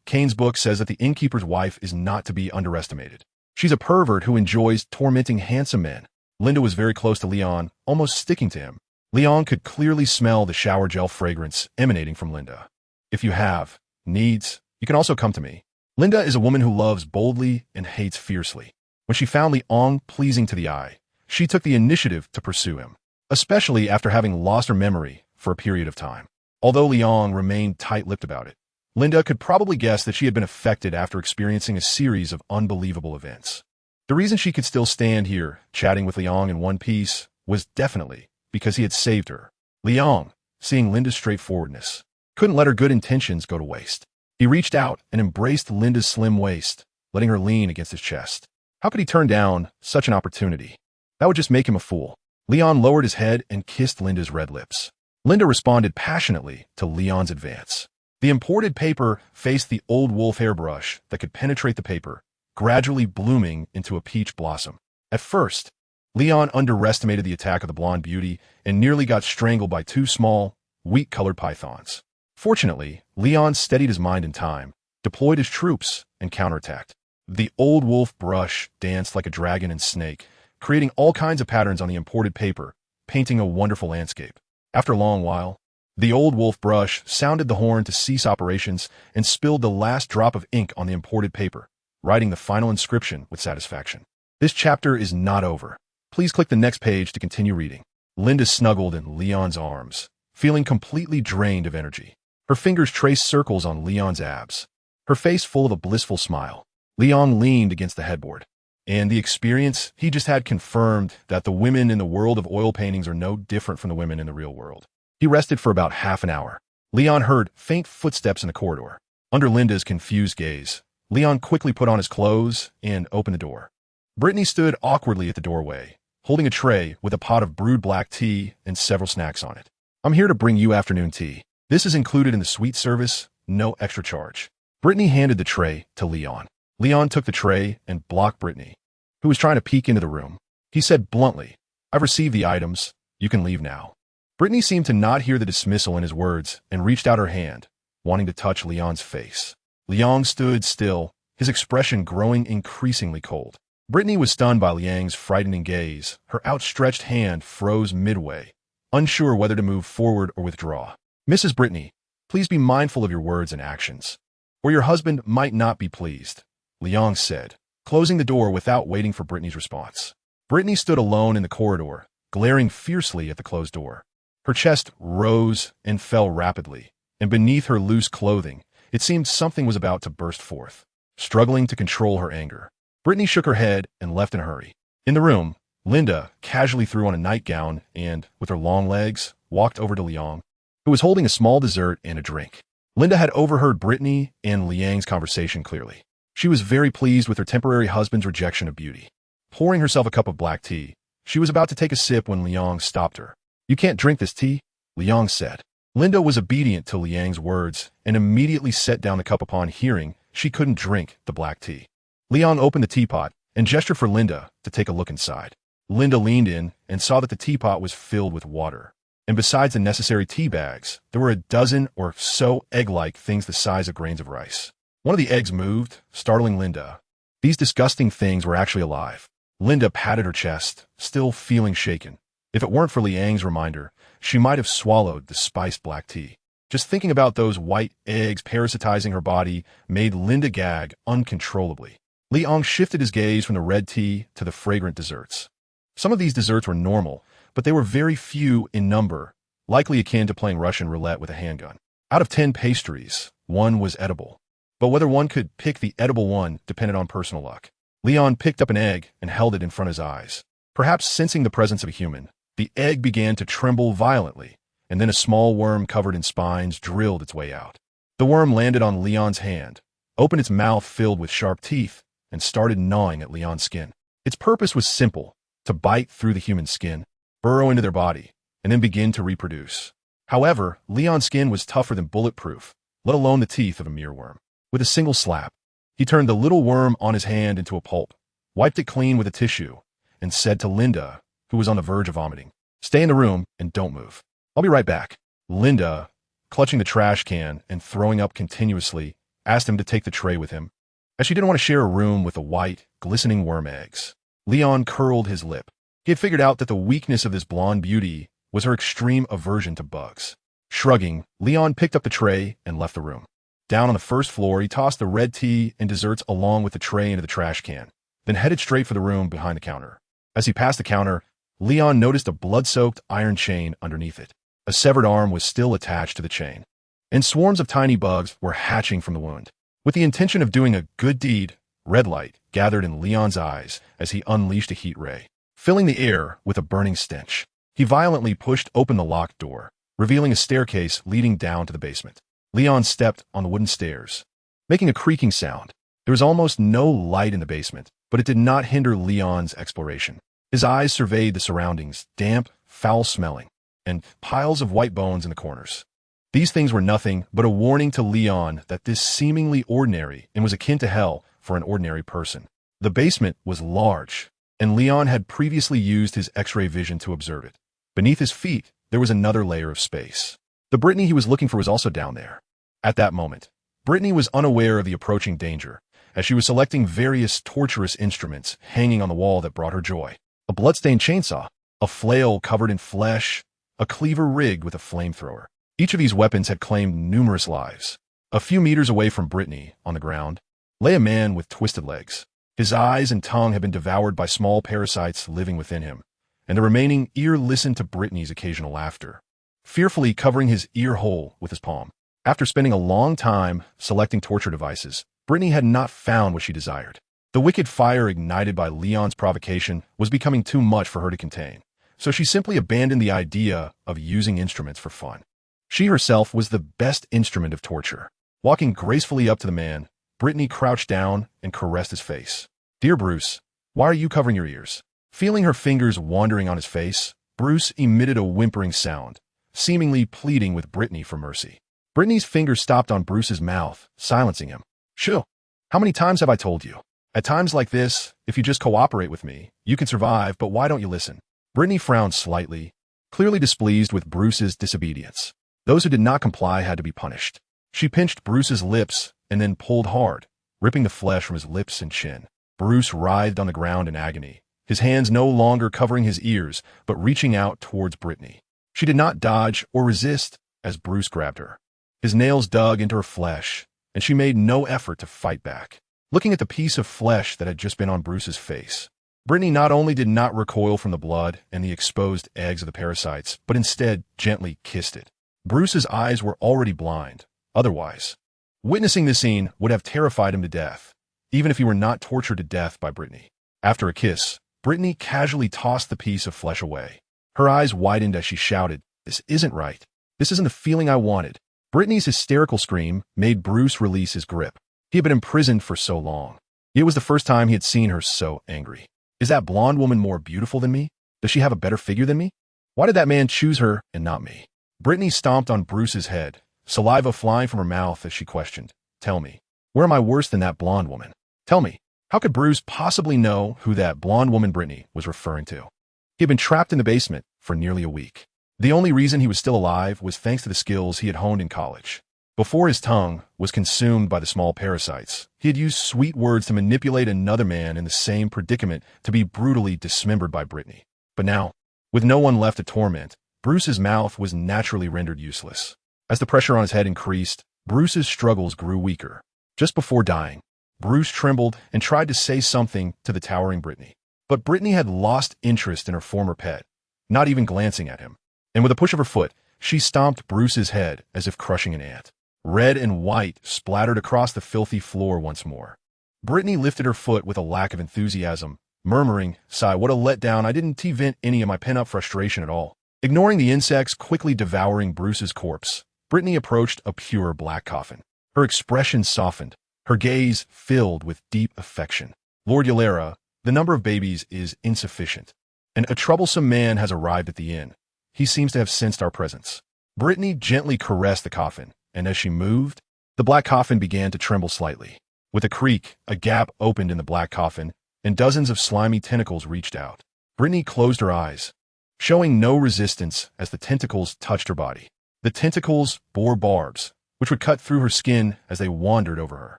Kane's book says that the innkeeper's wife is not to be underestimated. She's a pervert who enjoys tormenting handsome men." Linda was very close to Leon, almost sticking to him. Leon could clearly smell the shower gel fragrance emanating from Linda. "If you have needs, you can also come to me." Linda is a woman who loves boldly and hates fiercely. When she found Leon pleasing to the eye, she took the initiative to pursue him, especially after having lost her memory for a period of time. Although Leon remained tight-lipped about it, Linda could probably guess that she had been affected after experiencing a series of unbelievable events. The reason she could still stand here, chatting with Liang in one piece, was definitely because he had saved her. Liang, seeing Linda's straightforwardness, couldn't let her good intentions go to waste. He reached out and embraced Linda's slim waist, letting her lean against his chest. How could he turn down such an opportunity? That would just make him a fool. Leon lowered his head and kissed Linda's red lips. Linda responded passionately to Leon's advance. The imported paper faced the old wolf hairbrush that could penetrate the paper, gradually blooming into a peach blossom. At first, Leon underestimated the attack of the blonde beauty and nearly got strangled by two small, wheat-colored pythons. Fortunately, Leon steadied his mind in time, deployed his troops, and counterattacked. The old wolf brush danced like a dragon and snake, creating all kinds of patterns on the imported paper, painting a wonderful landscape. After a long while, the old wolf brush sounded the horn to cease operations and spilled the last drop of ink on the imported paper, writing the final inscription with satisfaction. This chapter is not over. Please click the next page to continue reading. Linda snuggled in Leon's arms, feeling completely drained of energy. Her fingers traced circles on Leon's abs, her face full of a blissful smile. Leon leaned against the headboard, and the experience he just had confirmed that the women in the world of oil paintings are no different from the women in the real world. He rested for about half an hour. Leon heard faint footsteps in the corridor. Under Linda's confused gaze, Leon quickly put on his clothes and opened the door. Brittany stood awkwardly at the doorway, holding a tray with a pot of brewed black tea and several snacks on it. "I'm here to bring you afternoon tea. This is included in the suite service, no extra charge." Brittany handed the tray to Leon. Leon took the tray and blocked Brittany, who was trying to peek into the room. He said bluntly, "I've received the items. You can leave now." Brittany seemed to not hear the dismissal in his words and reached out her hand, wanting to touch Leon's face. Leon stood still, his expression growing increasingly cold. Brittany was stunned by Liang's frightening gaze. Her outstretched hand froze midway, unsure whether to move forward or withdraw. "Mrs. Brittany, please be mindful of your words and actions, or your husband might not be pleased," Leon said, closing the door without waiting for Brittany's response. Brittany stood alone in the corridor, glaring fiercely at the closed door. Her chest rose and fell rapidly, and beneath her loose clothing, it seemed something was about to burst forth. Struggling to control her anger, Brittany shook her head and left in a hurry. In the room, Linda casually threw on a nightgown and, with her long legs, walked over to Liang, who was holding a small dessert and a drink. Linda had overheard Brittany and Liang's conversation clearly. She was very pleased with her temporary husband's rejection of beauty. Pouring herself a cup of black tea, she was about to take a sip when Liang stopped her. "You can't drink this tea," Liang said. Linda was obedient to Liang's words and immediately set down the cup upon hearing she couldn't drink the black tea. Liang opened the teapot and gestured for Linda to take a look inside. Linda leaned in and saw that the teapot was filled with water. And besides the necessary tea bags, there were a dozen or so egg-like things the size of grains of rice. One of the eggs moved, startling Linda. These disgusting things were actually alive. Linda patted her chest, still feeling shaken. If it weren't for Liang's reminder, she might have swallowed the spiced black tea. Just thinking about those white eggs parasitizing her body made Linda gag uncontrollably. Liang shifted his gaze from the red tea to the fragrant desserts. Some of these desserts were normal, but they were very few in number, likely akin to playing Russian roulette with a handgun. Out of 10 pastries, one was edible. But whether one could pick the edible one depended on personal luck. Leon picked up an egg and held it in front of his eyes. Perhaps sensing the presence of a human, the egg began to tremble violently, and then a small worm covered in spines drilled its way out. The worm landed on Leon's hand, opened its mouth filled with sharp teeth, and started gnawing at Leon's skin. Its purpose was simple, to bite through the human skin, burrow into their body, and then begin to reproduce. However, Leon's skin was tougher than bulletproof, let alone the teeth of a mealworm. With a single slap, he turned the little worm on his hand into a pulp, wiped it clean with a tissue, and said to Linda, who was on the verge of vomiting, "Stay in the room and don't move. I'll be right back." Linda, clutching the trash can and throwing up continuously, asked him to take the tray with him, as she didn't want to share a room with the white, glistening worm eggs. Leon curled his lip. He had figured out that the weakness of this blonde beauty was her extreme aversion to bugs. Shrugging, Leon picked up the tray and left the room. Down on the first floor, he tossed the red tea and desserts along with the tray into the trash can, then headed straight for the room behind the counter. As he passed the counter, Leon noticed a blood-soaked iron chain underneath it. A severed arm was still attached to the chain, and swarms of tiny bugs were hatching from the wound. With the intention of doing a good deed, Red light gathered in Leon's eyes as he unleashed a heat ray, filling the air with a burning stench. He violently pushed open the locked door, revealing a staircase leading down to the basement. Leon stepped on the wooden stairs, making a creaking sound. There was almost no light in the basement, but it did not hinder Leon's exploration. His eyes surveyed the surroundings, damp, foul-smelling, and piles of white bones in the corners. These things were nothing but a warning to Leon that this seemingly ordinary and was akin to hell for an ordinary person. The basement was large, and Leon had previously used his X-ray vision to observe it. Beneath his feet, there was another layer of space. The Brittany he was looking for was also down there. At that moment, Brittany was unaware of the approaching danger, as she was selecting various torturous instruments hanging on the wall that brought her joy. A bloodstained chainsaw, a flail covered in flesh, a cleaver rigged with a flamethrower. Each of these weapons had claimed numerous lives. A few meters away from Brittany, on the ground, lay a man with twisted legs. His eyes and tongue had been devoured by small parasites living within him, and the remaining ear listened to Brittany's occasional laughter, fearfully covering his ear hole with his palm. After spending a long time selecting torture devices, Brittany had not found what she desired. The wicked fire ignited by Leon's provocation was becoming too much for her to contain, so she simply abandoned the idea of using instruments for fun. She herself was the best instrument of torture. Walking gracefully up to the man, Brittany crouched down and caressed his face. "Dear Bruce, why are you covering your ears?" Feeling her fingers wandering on his face, Bruce emitted a whimpering sound, seemingly pleading with Brittany for mercy. Brittany's fingers stopped on Bruce's mouth, silencing him. "Shoo! How many times have I told you? At times like this, if you just cooperate with me, you can survive, but why don't you listen?" Brittany frowned slightly, clearly displeased with Bruce's disobedience. Those who did not comply had to be punished. She pinched Bruce's lips and then pulled hard, ripping the flesh from his lips and chin. Bruce writhed on the ground in agony, his hands no longer covering his ears, but reaching out towards Brittany. She did not dodge or resist as Bruce grabbed her. His nails dug into her flesh, and she made no effort to fight back. Looking at the piece of flesh that had just been on Bruce's face, Brittany not only did not recoil from the blood and the exposed eggs of the parasites, but instead gently kissed it. Bruce's eyes were already blind. Otherwise, witnessing this scene would have terrified him to death, even if he were not tortured to death by Brittany. After a kiss, Brittany casually tossed the piece of flesh away. Her eyes widened as she shouted, "This isn't right. This isn't the feeling I wanted." Brittany's hysterical scream made Bruce release his grip. He had been imprisoned for so long. It was the first time he had seen her so angry. "Is that blonde woman more beautiful than me? Does she have a better figure than me? Why did that man choose her and not me?" Brittany stomped on Bruce's head, saliva flying from her mouth as she questioned, "Tell me, where am I worse than that blonde woman? Tell me, how could Bruce possibly know who that blonde woman Brittany was referring to?" He had been trapped in the basement for nearly a week. The only reason he was still alive was thanks to the skills he had honed in college. Before his tongue was consumed by the small parasites, he had used sweet words to manipulate another man in the same predicament to be brutally dismembered by Brittany. But now, with no one left to torment, Bruce's mouth was naturally rendered useless. As the pressure on his head increased, Bruce's struggles grew weaker. Just before dying, Bruce trembled and tried to say something to the towering Brittany. But Brittany had lost interest in her former pet, not even glancing at him. And with a push of her foot, she stomped Bruce's head as if crushing an ant. Red and white splattered across the filthy floor once more. Brittany lifted her foot with a lack of enthusiasm, murmuring, "Sigh, what a letdown. I didn't vent any of my pent-up frustration at all." Ignoring the insects quickly devouring Bruce's corpse, Brittany approached a pure black coffin. Her expression softened, her gaze filled with deep affection. "Lord Yalera, the number of babies is insufficient, and a troublesome man has arrived at the inn. He seems to have sensed our presence." Brittany gently caressed the coffin, and as she moved, the black coffin began to tremble slightly. With a creak, a gap opened in the black coffin, and dozens of slimy tentacles reached out. Brittany closed her eyes, showing no resistance as the tentacles touched her body. The tentacles bore barbs, which would cut through her skin as they wandered over her.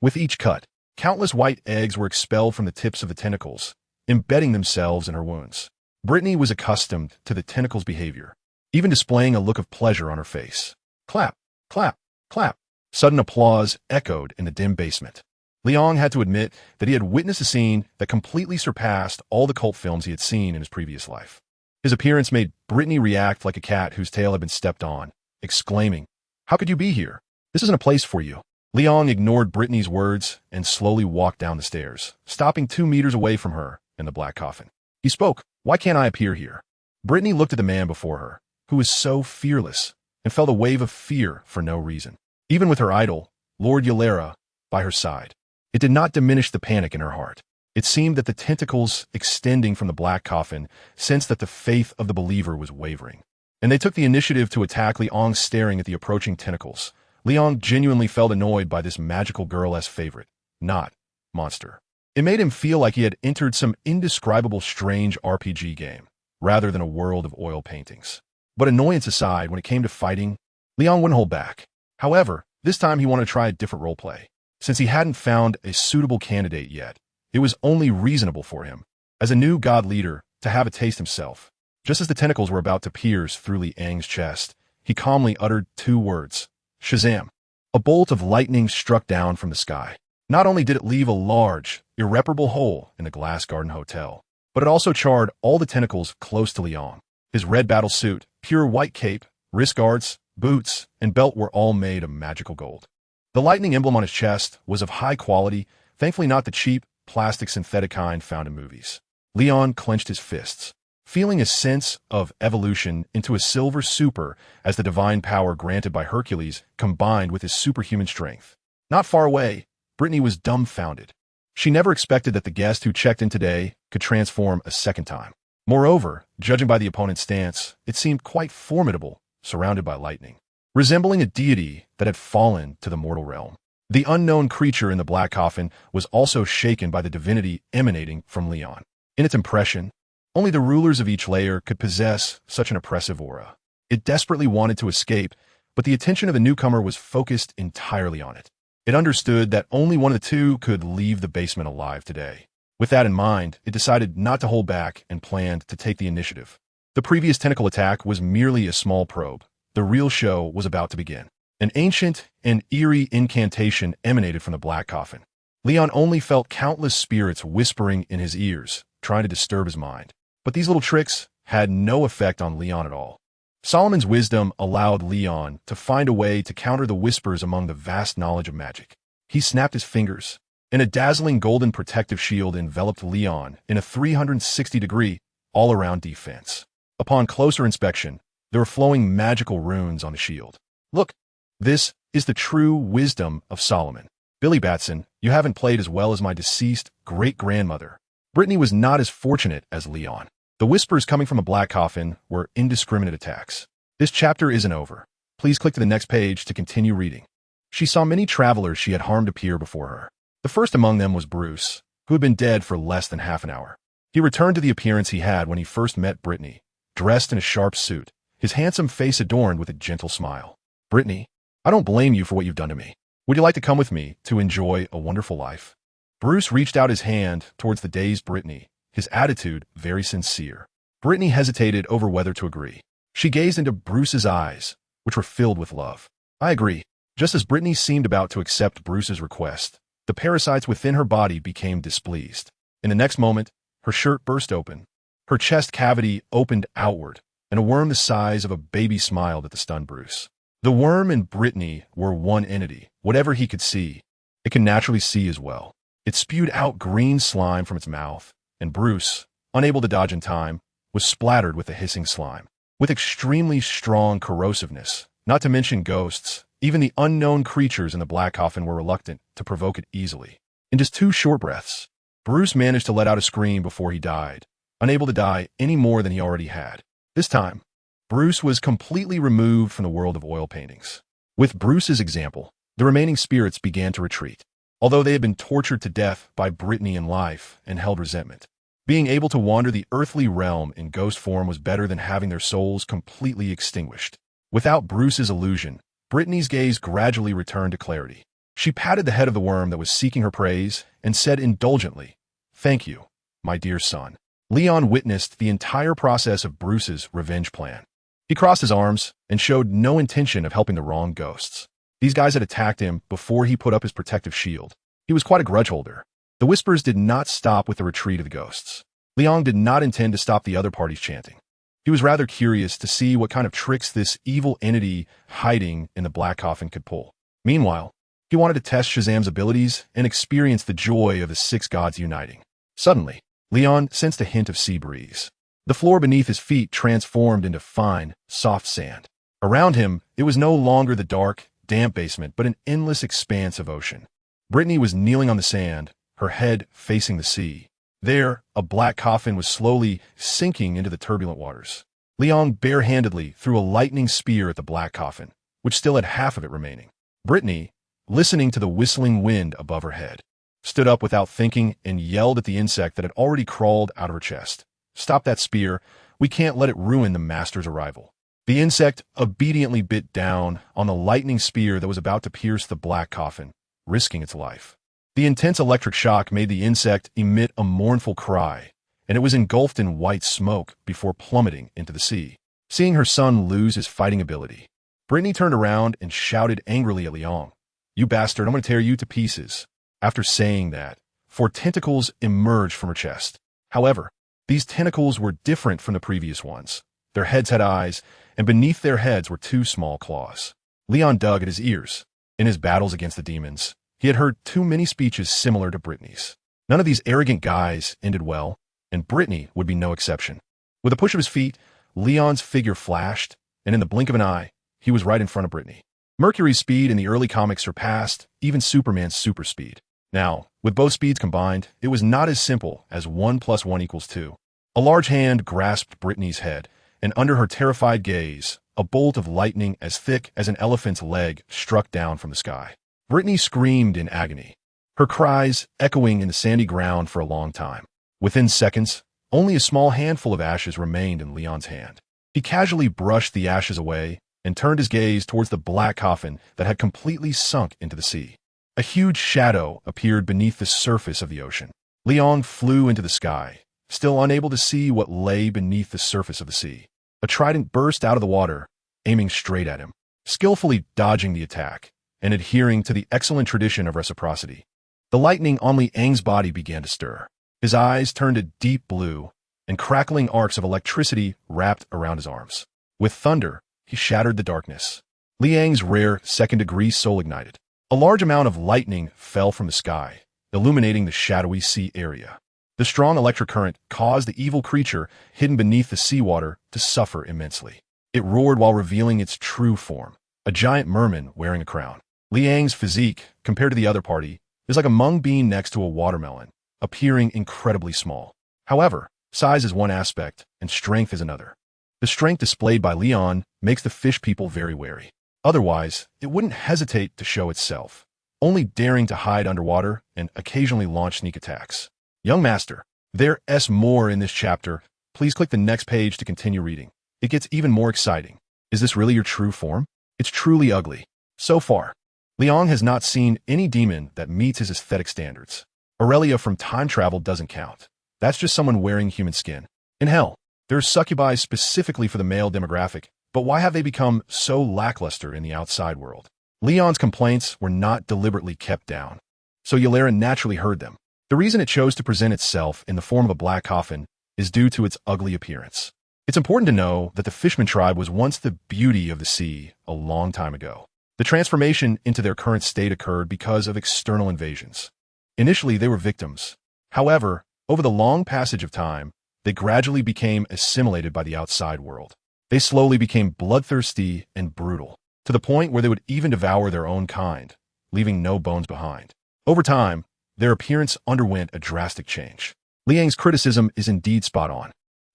With each cut, countless white eggs were expelled from the tips of the tentacles, embedding themselves in her wounds. Brittany was accustomed to the tentacles' behavior, even displaying a look of pleasure on her face. Clap, clap, clap. Sudden applause echoed in the dim basement. Leon had to admit that he had witnessed a scene that completely surpassed all the cult films he had seen in his previous life. His appearance made Brittany react like a cat whose tail had been stepped on, exclaiming, "How could you be here? This isn't a place for you." Leon ignored Brittany's words and slowly walked down the stairs, stopping 2 meters away from her in the black coffin. He spoke, "Why can't I appear here?" Brittany looked at the man before her, who was so fearless, and felt a wave of fear for no reason. Even with her idol, Lord Yalera, by her side, it did not diminish the panic in her heart. It seemed that the tentacles extending from the black coffin sensed that the faith of the believer was wavering, and they took the initiative to attack Leon. Staring at the approaching tentacles, Leon genuinely felt annoyed by this magical girl as favorite, not monster. It made him feel like he had entered some indescribable strange RPG game, rather than a world of oil paintings. But annoyance aside, when it came to fighting, Leon wouldn't hold back. However, this time he wanted to try a different roleplay. Since he hadn't found a suitable candidate yet, it was only reasonable for him, as a new god leader, to have a taste himself. Just as the tentacles were about to pierce through Liang's chest, he calmly uttered 2 words, Shazam! A bolt of lightning struck down from the sky. Not only did it leave a large, irreparable hole in the Glass Garden Hotel, but it also charred all the tentacles close to Leon. His red battle suit, pure white cape, wrist guards, boots, and belt were all made of magical gold. The lightning emblem on his chest was of high quality, thankfully not the cheap, plastic synthetic kind found in movies. Leon clenched his fists, feeling a sense of evolution into a silver super as the divine power granted by Hercules combined with his superhuman strength. Not far away, Brittany was dumbfounded. She never expected that the guest who checked in today could transform a second time. Moreover, judging by the opponent's stance, it seemed quite formidable, surrounded by lightning, resembling a deity that had fallen to the mortal realm. The unknown creature in the black coffin was also shaken by the divinity emanating from Leon. In its impression, only the rulers of each layer could possess such an oppressive aura. It desperately wanted to escape, but the attention of the newcomer was focused entirely on it. It understood that only one of the two could leave the basement alive today. With that in mind, it decided not to hold back and planned to take the initiative. The previous tentacle attack was merely a small probe. The real show was about to begin. An ancient and eerie incantation emanated from the black coffin. Leon only felt countless spirits whispering in his ears, trying to disturb his mind. But these little tricks had no effect on Leon at all. Solomon's wisdom allowed Leon to find a way to counter the whispers among the vast knowledge of magic. He snapped his fingers, and a dazzling golden protective shield enveloped Leon in a 360-degree, all-around defense. Upon closer inspection, there were flowing magical runes on the shield. Look, this is the true wisdom of Solomon. Billy Batson, you haven't played as well as my deceased great-grandmother. Brittany was not as fortunate as Leon. The whispers coming from a black coffin were indiscriminate attacks. This chapter isn't over. Please click to the next page to continue reading. She saw many travelers she had harmed appear before her. The first among them was Bruce, who had been dead for less than half an hour. He returned to the appearance he had when he first met Brittany, dressed in a sharp suit, his handsome face adorned with a gentle smile. Brittany, I don't blame you for what you've done to me. Would you like to come with me to enjoy a wonderful life? Bruce reached out his hand towards the dazed Brittany, his attitude very sincere. Brittany hesitated over whether to agree. She gazed into Bruce's eyes, which were filled with love. I agree. Just as Brittany seemed about to accept Bruce's request, the parasites within her body became displeased. In the next moment, her shirt burst open. Her chest cavity opened outward, and a worm the size of a baby smiled at the stunned Bruce. The worm and Brittany were one entity. Whatever he could see, it could naturally see as well. It spewed out green slime from its mouth, and Bruce, unable to dodge in time, was splattered with the hissing slime. With extremely strong corrosiveness, not to mention ghosts, even the unknown creatures in the black coffin were reluctant to provoke it easily. In just 2 short breaths, Bruce managed to let out a scream before he died, unable to die any more than he already had. This time, Bruce was completely removed from the world of oil paintings. With Bruce's example, the remaining spirits began to retreat. Although they had been tortured to death by Brittany in life and held resentment, being able to wander the earthly realm in ghost form was better than having their souls completely extinguished. Without Bruce's illusion, Brittany's gaze gradually returned to clarity. She patted the head of the worm that was seeking her praise and said indulgently, "Thank you, my dear son." Leon witnessed the entire process of Bruce's revenge plan. He crossed his arms and showed no intention of helping the wrong ghosts. These guys had attacked him before he put up his protective shield. He was quite a grudge holder. The whispers did not stop with the retreat of the ghosts. Leon did not intend to stop the other party's chanting. He was rather curious to see what kind of tricks this evil entity hiding in the black coffin could pull. Meanwhile, He wanted to test Shazam's abilities and experience the joy of the six gods uniting. Suddenly, Leon sensed a hint of sea breeze. The floor beneath his feet transformed into fine, soft sand. Around him, it was no longer the dark, damp basement, but an endless expanse of ocean. Brittany was kneeling on the sand, her head facing the sea. There, a black coffin was slowly sinking into the turbulent waters. Leon barehandedly threw a lightning spear at the black coffin, which still had half of it remaining. Brittany, listening to the whistling wind above her head, stood up without thinking and yelled at the insect that had already crawled out of her chest. "Stop that spear. We can't let it ruin the master's arrival." The insect obediently bit down on the lightning spear that was about to pierce the black coffin, risking its life. The intense electric shock made the insect emit a mournful cry, and it was engulfed in white smoke before plummeting into the sea. Seeing her son lose his fighting ability, Brittany turned around and shouted angrily at Leon, "You bastard, I'm going to tear you to pieces." After saying that, 4 tentacles emerged from her chest. However, these tentacles were different from the previous ones. Their heads had eyes, and beneath their heads were 2 small claws. Leon dug at his ears. In his battles against the demons, he had heard too many speeches similar to Brittany's. None of these arrogant guys ended well, and Brittany would be no exception. With a push of his feet, Leon's figure flashed, and in the blink of an eye, he was right in front of Brittany. Mercury's speed in the early comics surpassed even Superman's super speed. Now, with both speeds combined, it was not as simple as 1 + 1 = 2. A large hand grasped Brittany's head, and under her terrified gaze, a bolt of lightning as thick as an elephant's leg struck down from the sky. Brittany screamed in agony, her cries echoing in the sandy ground for a long time. Within seconds, only a small handful of ashes remained in Leon's hand. He casually brushed the ashes away and turned his gaze towards the black coffin that had completely sunk into the sea. A huge shadow appeared beneath the surface of the ocean. Leon flew into the sky, still unable to see what lay beneath the surface of the sea. A trident burst out of the water, aiming straight at him, skillfully dodging the attack and adhering to the excellent tradition of reciprocity. The lightning on Liang's body began to stir. His eyes turned a deep blue, and crackling arcs of electricity wrapped around his arms. With thunder, he shattered the darkness. Liang's rare second-degree soul ignited. A large amount of lightning fell from the sky, illuminating the shadowy sea area. The strong electric current caused the evil creature hidden beneath the seawater to suffer immensely. It roared while revealing its true form, a giant merman wearing a crown. Liang's physique, compared to the other party, is like a mung bean next to a watermelon, appearing incredibly small. However, size is one aspect, and strength is another. The strength displayed by Leon makes the fish people very wary. Otherwise, it wouldn't hesitate to show itself, only daring to hide underwater and occasionally launch sneak attacks. Young Master, there's more in this chapter. Please click the next page to continue reading. It gets even more exciting. Is this really your true form? It's truly ugly. So far, Leon has not seen any demon that meets his aesthetic standards. Aurelia from time travel doesn't count. That's just someone wearing human skin. In hell, there's succubi specifically for the male demographic, but why have they become so lackluster in the outside world? Leon's complaints were not deliberately kept down, so Ylera naturally heard them. The reason it chose to present itself in the form of a black coffin is due to its ugly appearance. It's important to know that the Fishman tribe was once the beauty of the sea a long time ago. The transformation into their current state occurred because of external invasions. Initially, they were victims. However, over the long passage of time, they gradually became assimilated by the outside world. They slowly became bloodthirsty and brutal, to the point where they would even devour their own kind, leaving no bones behind. Over time, their appearance underwent a drastic change. Liang's criticism is indeed spot on.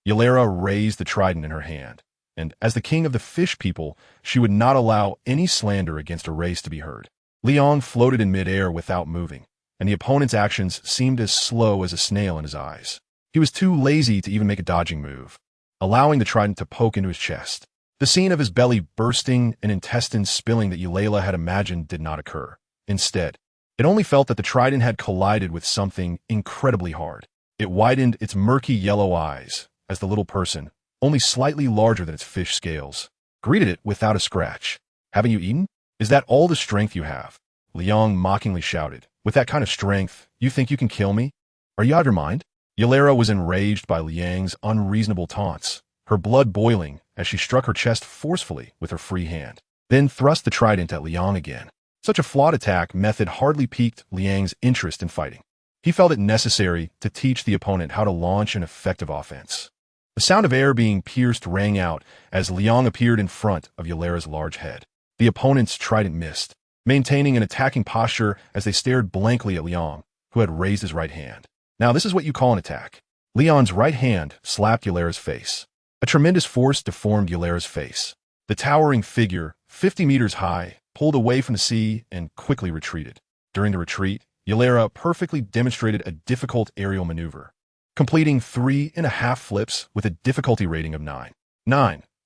Ylera raised the trident in her hand, and as the king of the fish people, she would not allow any slander against her race to be heard. Leon floated in midair without moving, and the opponent's actions seemed as slow as a snail in his eyes. He was too lazy to even make a dodging move, allowing the trident to poke into his chest. The scene of his belly bursting and intestines spilling that Ylera had imagined did not occur. Instead, it only felt that the trident had collided with something incredibly hard. It widened its murky yellow eyes as the little person, only slightly larger than its fish scales, greeted it without a scratch. "Haven't you eaten? Is that all the strength you have?" Liang mockingly shouted. "With that kind of strength, you think you can kill me? Are you out of your mind?" Ylera was enraged by Liang's unreasonable taunts, her blood boiling as she struck her chest forcefully with her free hand, then thrust the trident at Liang again. Such a flawed attack method hardly piqued Liang's interest in fighting. He felt it necessary to teach the opponent how to launch an effective offense. The sound of air being pierced rang out as Liang appeared in front of Yalera's large head. The opponent's trident missed, maintaining an attacking posture as they stared blankly at Liang, who had raised his right hand. Now this is what you call an attack. Liang's right hand slapped Yalera's face. A tremendous force deformed Yalera's face. The towering figure, 50 meters high, pulled away from the sea and quickly retreated. During the retreat, Yalera perfectly demonstrated a difficult aerial maneuver, completing 3.5 flips with a difficulty rating of 9.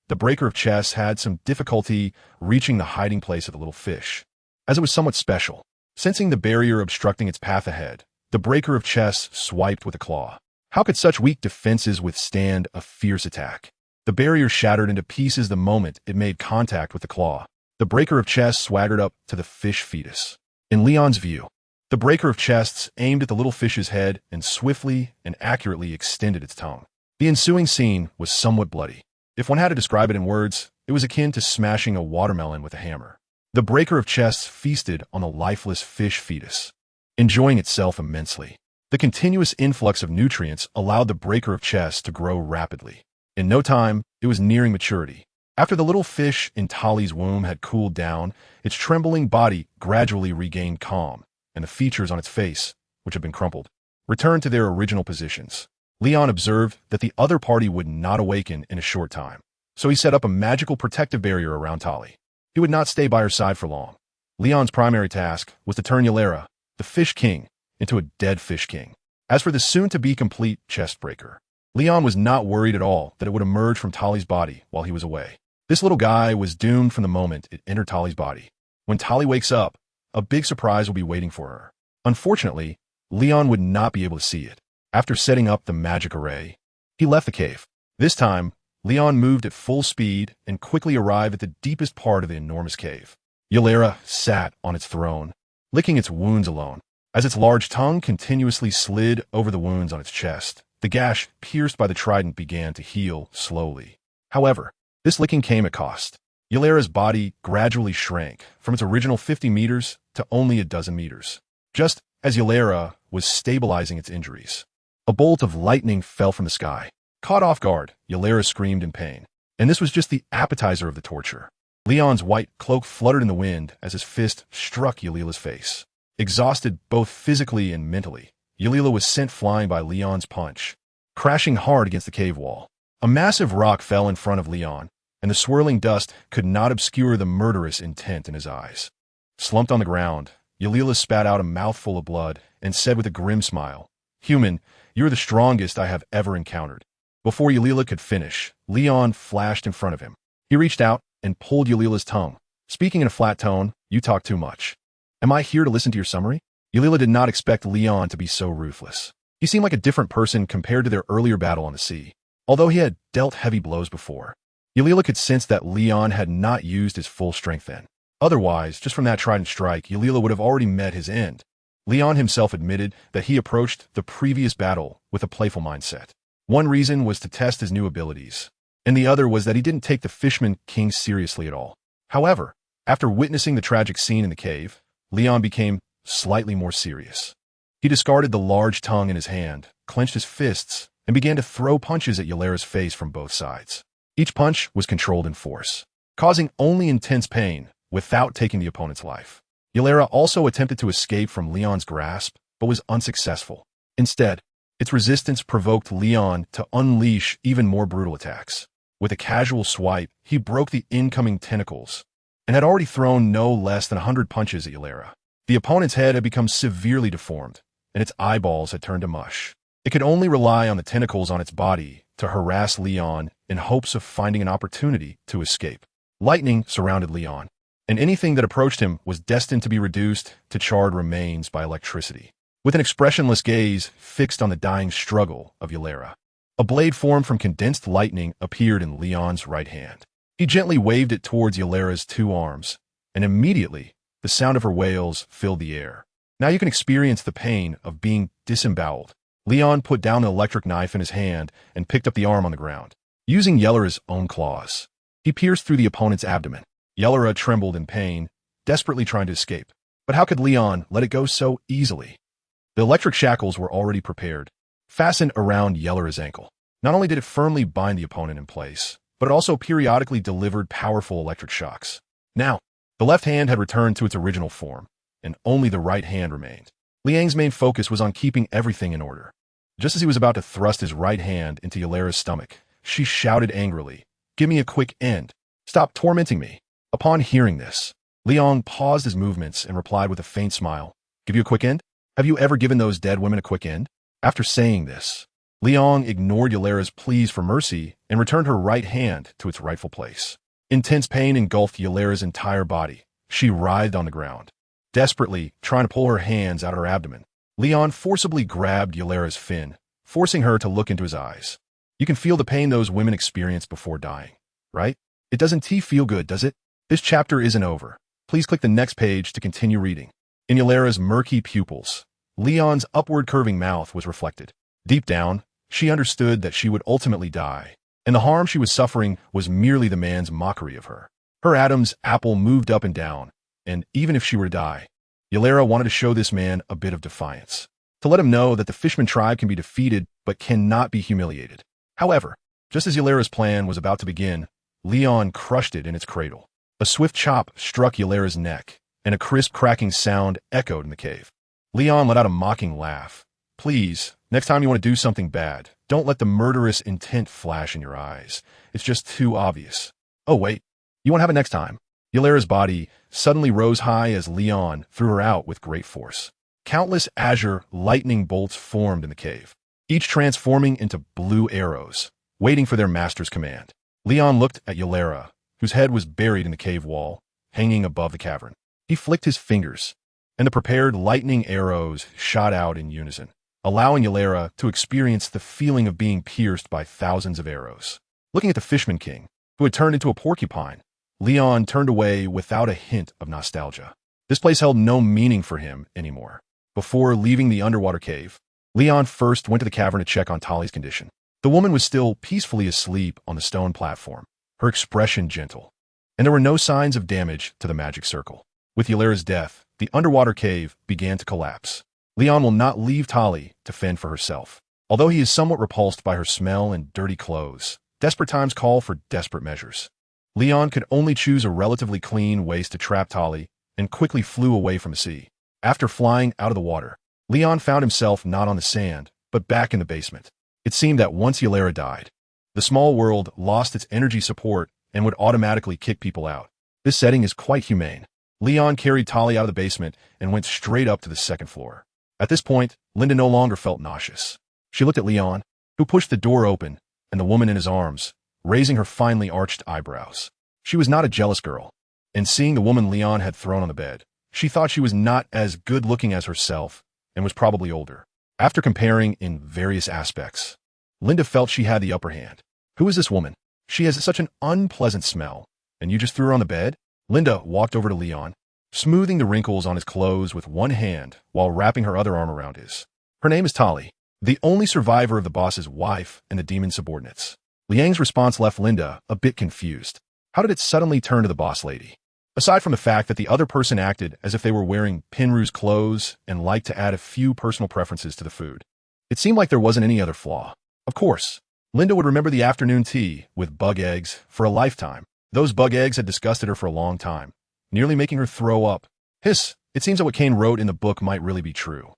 The breaker of chess had some difficulty reaching the hiding place of the little fish, as it was somewhat special. Sensing the barrier obstructing its path ahead, the breaker of chess swiped with a claw. How could such weak defenses withstand a fierce attack? The barrier shattered into pieces the moment it made contact with the claw. The breaker of chess swaggered up to the fish fetus. In Leon's view, the breaker of chests aimed at the little fish's head and swiftly and accurately extended its tongue. The ensuing scene was somewhat bloody. If one had to describe it in words, it was akin to smashing a watermelon with a hammer. The breaker of chests feasted on the lifeless fish fetus, enjoying itself immensely. The continuous influx of nutrients allowed the breaker of chests to grow rapidly. In no time, it was nearing maturity. After the little fish in Tali's womb had cooled down, its trembling body gradually regained calm, and the features on its face, which had been crumpled, returned to their original positions. Leon observed that the other party would not awaken in a short time, so he set up a magical protective barrier around Tali. He would not stay by her side for long. Leon's primary task was to turn Yalera, the fish king, into a dead fish king. As for the soon-to-be-complete chest breaker, Leon was not worried at all that it would emerge from Tali's body while he was away. This little guy was doomed from the moment it entered Tali's body. When Tali wakes up, a big surprise will be waiting for her. Unfortunately, Leon would not be able to see it. After setting up the magic array, he left the cave. This time, Leon moved at full speed and quickly arrived at the deepest part of the enormous cave. Yalera sat on its throne, licking its wounds alone. As its large tongue continuously slid over the wounds on its chest, the gash pierced by the trident began to heal slowly. However, this licking came at cost. Yalera's body gradually shrank from its original 50 meters to only a dozen meters. Just as Yalera was stabilizing its injuries, a bolt of lightning fell from the sky. Caught off guard, Yalera screamed in pain. And this was just the appetizer of the torture. Leon's white cloak fluttered in the wind as his fist struck Yalila's face. Exhausted both physically and mentally, Yalila was sent flying by Leon's punch, crashing hard against the cave wall. A massive rock fell in front of Leon, and the swirling dust could not obscure the murderous intent in his eyes. Slumped on the ground, Yalila spat out a mouthful of blood and said with a grim smile, "Human, you're the strongest I have ever encountered." Before Yalila could finish, Leon flashed in front of him. He reached out and pulled Yalila's tongue. Speaking in a flat tone, "You talk too much. Am I here to listen to your summary?" Yalila did not expect Leon to be so ruthless. He seemed like a different person compared to their earlier battle on the sea. Although he had dealt heavy blows before, Yalila could sense that Leon had not used his full strength then. Otherwise, just from that trident strike, Yalila would have already met his end. Leon himself admitted that he approached the previous battle with a playful mindset. One reason was to test his new abilities, and the other was that he didn't take the Fishman King seriously at all. However, after witnessing the tragic scene in the cave, Leon became slightly more serious. He discarded the large tongue in his hand, clenched his fists, and began to throw punches at Yalera's face from both sides. Each punch was controlled in force, causing only intense pain without taking the opponent's life. Yalera also attempted to escape from Leon's grasp, but was unsuccessful. Instead, its resistance provoked Leon to unleash even more brutal attacks. With a casual swipe, he broke the incoming tentacles and had already thrown no less than 100 punches at Yalera. The opponent's head had become severely deformed, and its eyeballs had turned to mush. It could only rely on the tentacles on its body to harass Leon in hopes of finding an opportunity to escape. Lightning surrounded Leon, and anything that approached him was destined to be reduced to charred remains by electricity. With an expressionless gaze fixed on the dying struggle of Yalera, a blade formed from condensed lightning appeared in Leon's right hand. He gently waved it towards Yalera's two arms, and immediately the sound of her wails filled the air. Now you can experience the pain of being disemboweled. Leon put down the electric knife in his hand and picked up the arm on the ground. Using Yalera's own claws, he pierced through the opponent's abdomen. Yalera trembled in pain, desperately trying to escape. But how could Leon let it go so easily? The electric shackles were already prepared, fastened around Yellera's ankle. Not only did it firmly bind the opponent in place, but it also periodically delivered powerful electric shocks. Now, the left hand had returned to its original form, and only the right hand remained. Liang's main focus was on keeping everything in order. Just as he was about to thrust his right hand into Yellera's stomach, she shouted angrily, "Give me a quick end. Stop tormenting me." Upon hearing this, Liang paused his movements and replied with a faint smile, "Give you a quick end? Have you ever given those dead women a quick end?" After saying this, Liang ignored Yellera's pleas for mercy and returned her right hand to its rightful place. Intense pain engulfed Yellera's entire body. She writhed on the ground, desperately trying to pull her hands out of her abdomen. Leon forcibly grabbed Yellera's fin, forcing her to look into his eyes. "You can feel the pain those women experience before dying, right? It doesn't feel good, does it? This chapter isn't over. Please click the next page to continue reading." In Yellera's murky pupils, Leon's upward curving mouth was reflected. Deep down, she understood that she would ultimately die, and the harm she was suffering was merely the man's mockery of her. Her Adam's apple moved up and down, and even if she were to die, Yellera wanted to show this man a bit of defiance, to let him know that the Fishman tribe can be defeated but cannot be humiliated. However, just as Yellera's plan was about to begin, Leon crushed it in its cradle. A swift chop struck Yellera's neck, and a crisp cracking sound echoed in the cave. Leon let out a mocking laugh. "Please, next time you want to do something bad, don't let the murderous intent flash in your eyes. It's just too obvious." "Oh wait, you won't have it next time." Yellera's body suddenly rose high as Leon threw her out with great force. Countless azure lightning bolts formed in the cave, each transforming into blue arrows, waiting for their master's command. Leon looked at Yellera, whose head was buried in the cave wall, hanging above the cavern. He flicked his fingers, and the prepared lightning arrows shot out in unison, allowing Yellera to experience the feeling of being pierced by thousands of arrows. Looking at the Fishman King, who had turned into a porcupine, Leon turned away without a hint of nostalgia. This place held no meaning for him anymore. Before leaving the underwater cave, Leon first went to the cavern to check on Tali's condition. The woman was still peacefully asleep on the stone platform, her expression gentle, and there were no signs of damage to the magic circle. With Yellera's death, the underwater cave began to collapse. Leon will not leave Tali to fend for herself. Although he is somewhat repulsed by her smell and dirty clothes, desperate times call for desperate measures. Leon could only choose a relatively clean waste to trap Tali and quickly flew away from the sea. After flying out of the water, Leon found himself not on the sand, but back in the basement. It seemed that once Yellera died, the small world lost its energy support and would automatically kick people out. This setting is quite humane. Leon carried Tali out of the basement and went straight up to the second floor. At this point, Linda no longer felt nauseous. She looked at Leon, who pushed the door open, and the woman in his arms, raising her finely arched eyebrows. She was not a jealous girl, and seeing the woman Leon had thrown on the bed, she thought she was not as good-looking as herself and was probably older. After comparing in various aspects, Linda felt she had the upper hand. "Who is this woman? She has such an unpleasant smell, and you just threw her on the bed?" Linda walked over to Leon, smoothing the wrinkles on his clothes with one hand while wrapping her other arm around his. "Her name is Tali, the only survivor of the boss's wife and the demon subordinates." Liang's response left Linda a bit confused. How did it suddenly turn to the boss lady? Aside from the fact that the other person acted as if they were wearing Pinru's clothes and liked to add a few personal preferences to the food, it seemed like there wasn't any other flaw. Of course, Linda would remember the afternoon tea with bug eggs for a lifetime. Those bug eggs had disgusted her for a long time, nearly making her throw up. Hiss, it seems that what Kane wrote in the book might really be true.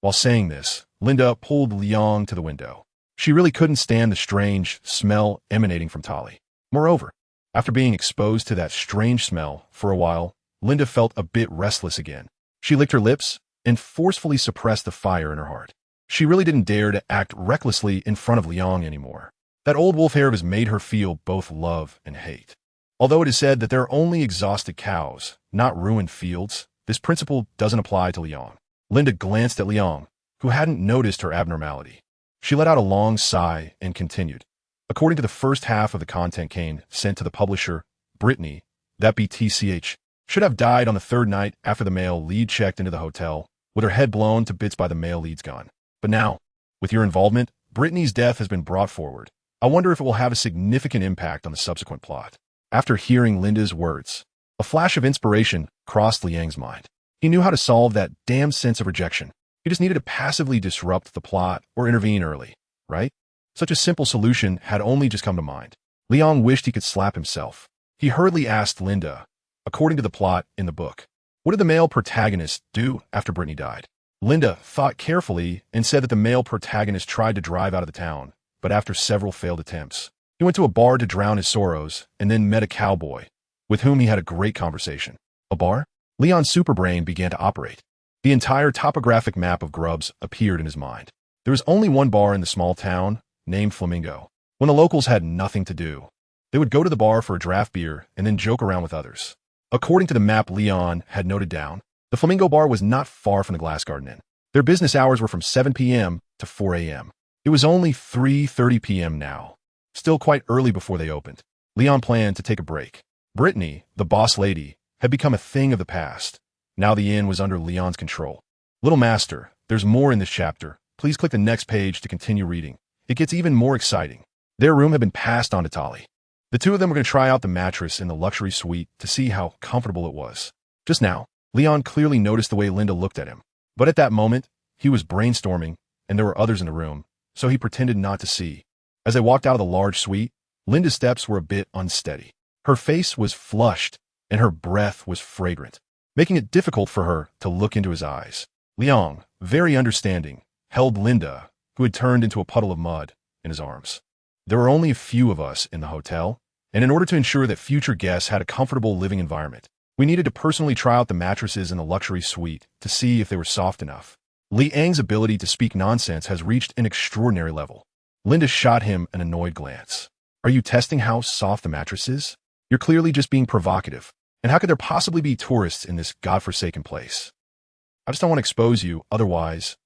While saying this, Linda pulled Liang to the window. She really couldn't stand the strange smell emanating from Tali. Moreover, after being exposed to that strange smell for a while, Linda felt a bit restless again. She licked her lips and forcefully suppressed the fire in her heart. She really didn't dare to act recklessly in front of Liang anymore. That old wolf hair of his made her feel both love and hate. Although it is said that there are only exhausted cows, not ruined fields, this principle doesn't apply to Liang. Linda glanced at Liang, who hadn't noticed her abnormality. She let out a long sigh and continued. According to the first half of the content Kane sent to the publisher, Brittany, that BTCH, should have died on the third night after the male lead checked into the hotel, with her head blown to bits by the male lead's gun. But now, with your involvement, Brittany's death has been brought forward. I wonder if it will have a significant impact on the subsequent plot. After hearing Linda's words, A flash of inspiration crossed Liang's mind. He knew how to solve that damn sense of rejection. He just needed to passively disrupt the plot or intervene early, right? Such a simple solution had only just come to mind. Liang wished he could slap himself. He hurriedly asked Linda, according to the plot in the book, what did the male protagonist do after Brittany died? Linda thought carefully and said that the male protagonist tried to drive out of the town, but after several failed attempts, he went to a bar to drown his sorrows and then met a cowboy, with whom he had a great conversation. A bar? Leon's superbrain began to operate. The entire topographic map of Grubs appeared in his mind. There was only one bar in the small town, named Flamingo. When the locals had nothing to do, they would go to the bar for a draft beer and then joke around with others. According to the map Leon had noted down, the Flamingo bar was not far from the Glass Garden Inn. Their business hours were from 7 p.m. to 4 a.m. It was only 3:30 p.m. now, still quite early before they opened. Leon planned to take a break. Brittany, the boss lady, had become a thing of the past. Now the inn was under Leon's control. Little Master, there's more in this chapter. Please click the next page to continue reading. It gets even more exciting. Their room had been passed on to Tali. The two of them were going to try out the mattress in the luxury suite to see how comfortable it was. Just now, Leon clearly noticed the way Linda looked at him. But at that moment, he was brainstorming, and there were others in the room, so he pretended not to see. As they walked out of the large suite, Linda's steps were a bit unsteady. Her face was flushed, and her breath was fragrant, making it difficult for her to look into his eyes. Leon, very understanding, held Linda, who had turned into a puddle of mud, in his arms. There were only a few of us in the hotel, and in order to ensure that future guests had a comfortable living environment, we needed to personally try out the mattresses in the luxury suite to see if they were soft enough. Liang's ability to speak nonsense has reached an extraordinary level. Linda shot him an annoyed glance. Are you testing how soft the mattress is? You're clearly just being provocative. And how could there possibly be tourists in this godforsaken place? I just don't want to expose you, otherwise,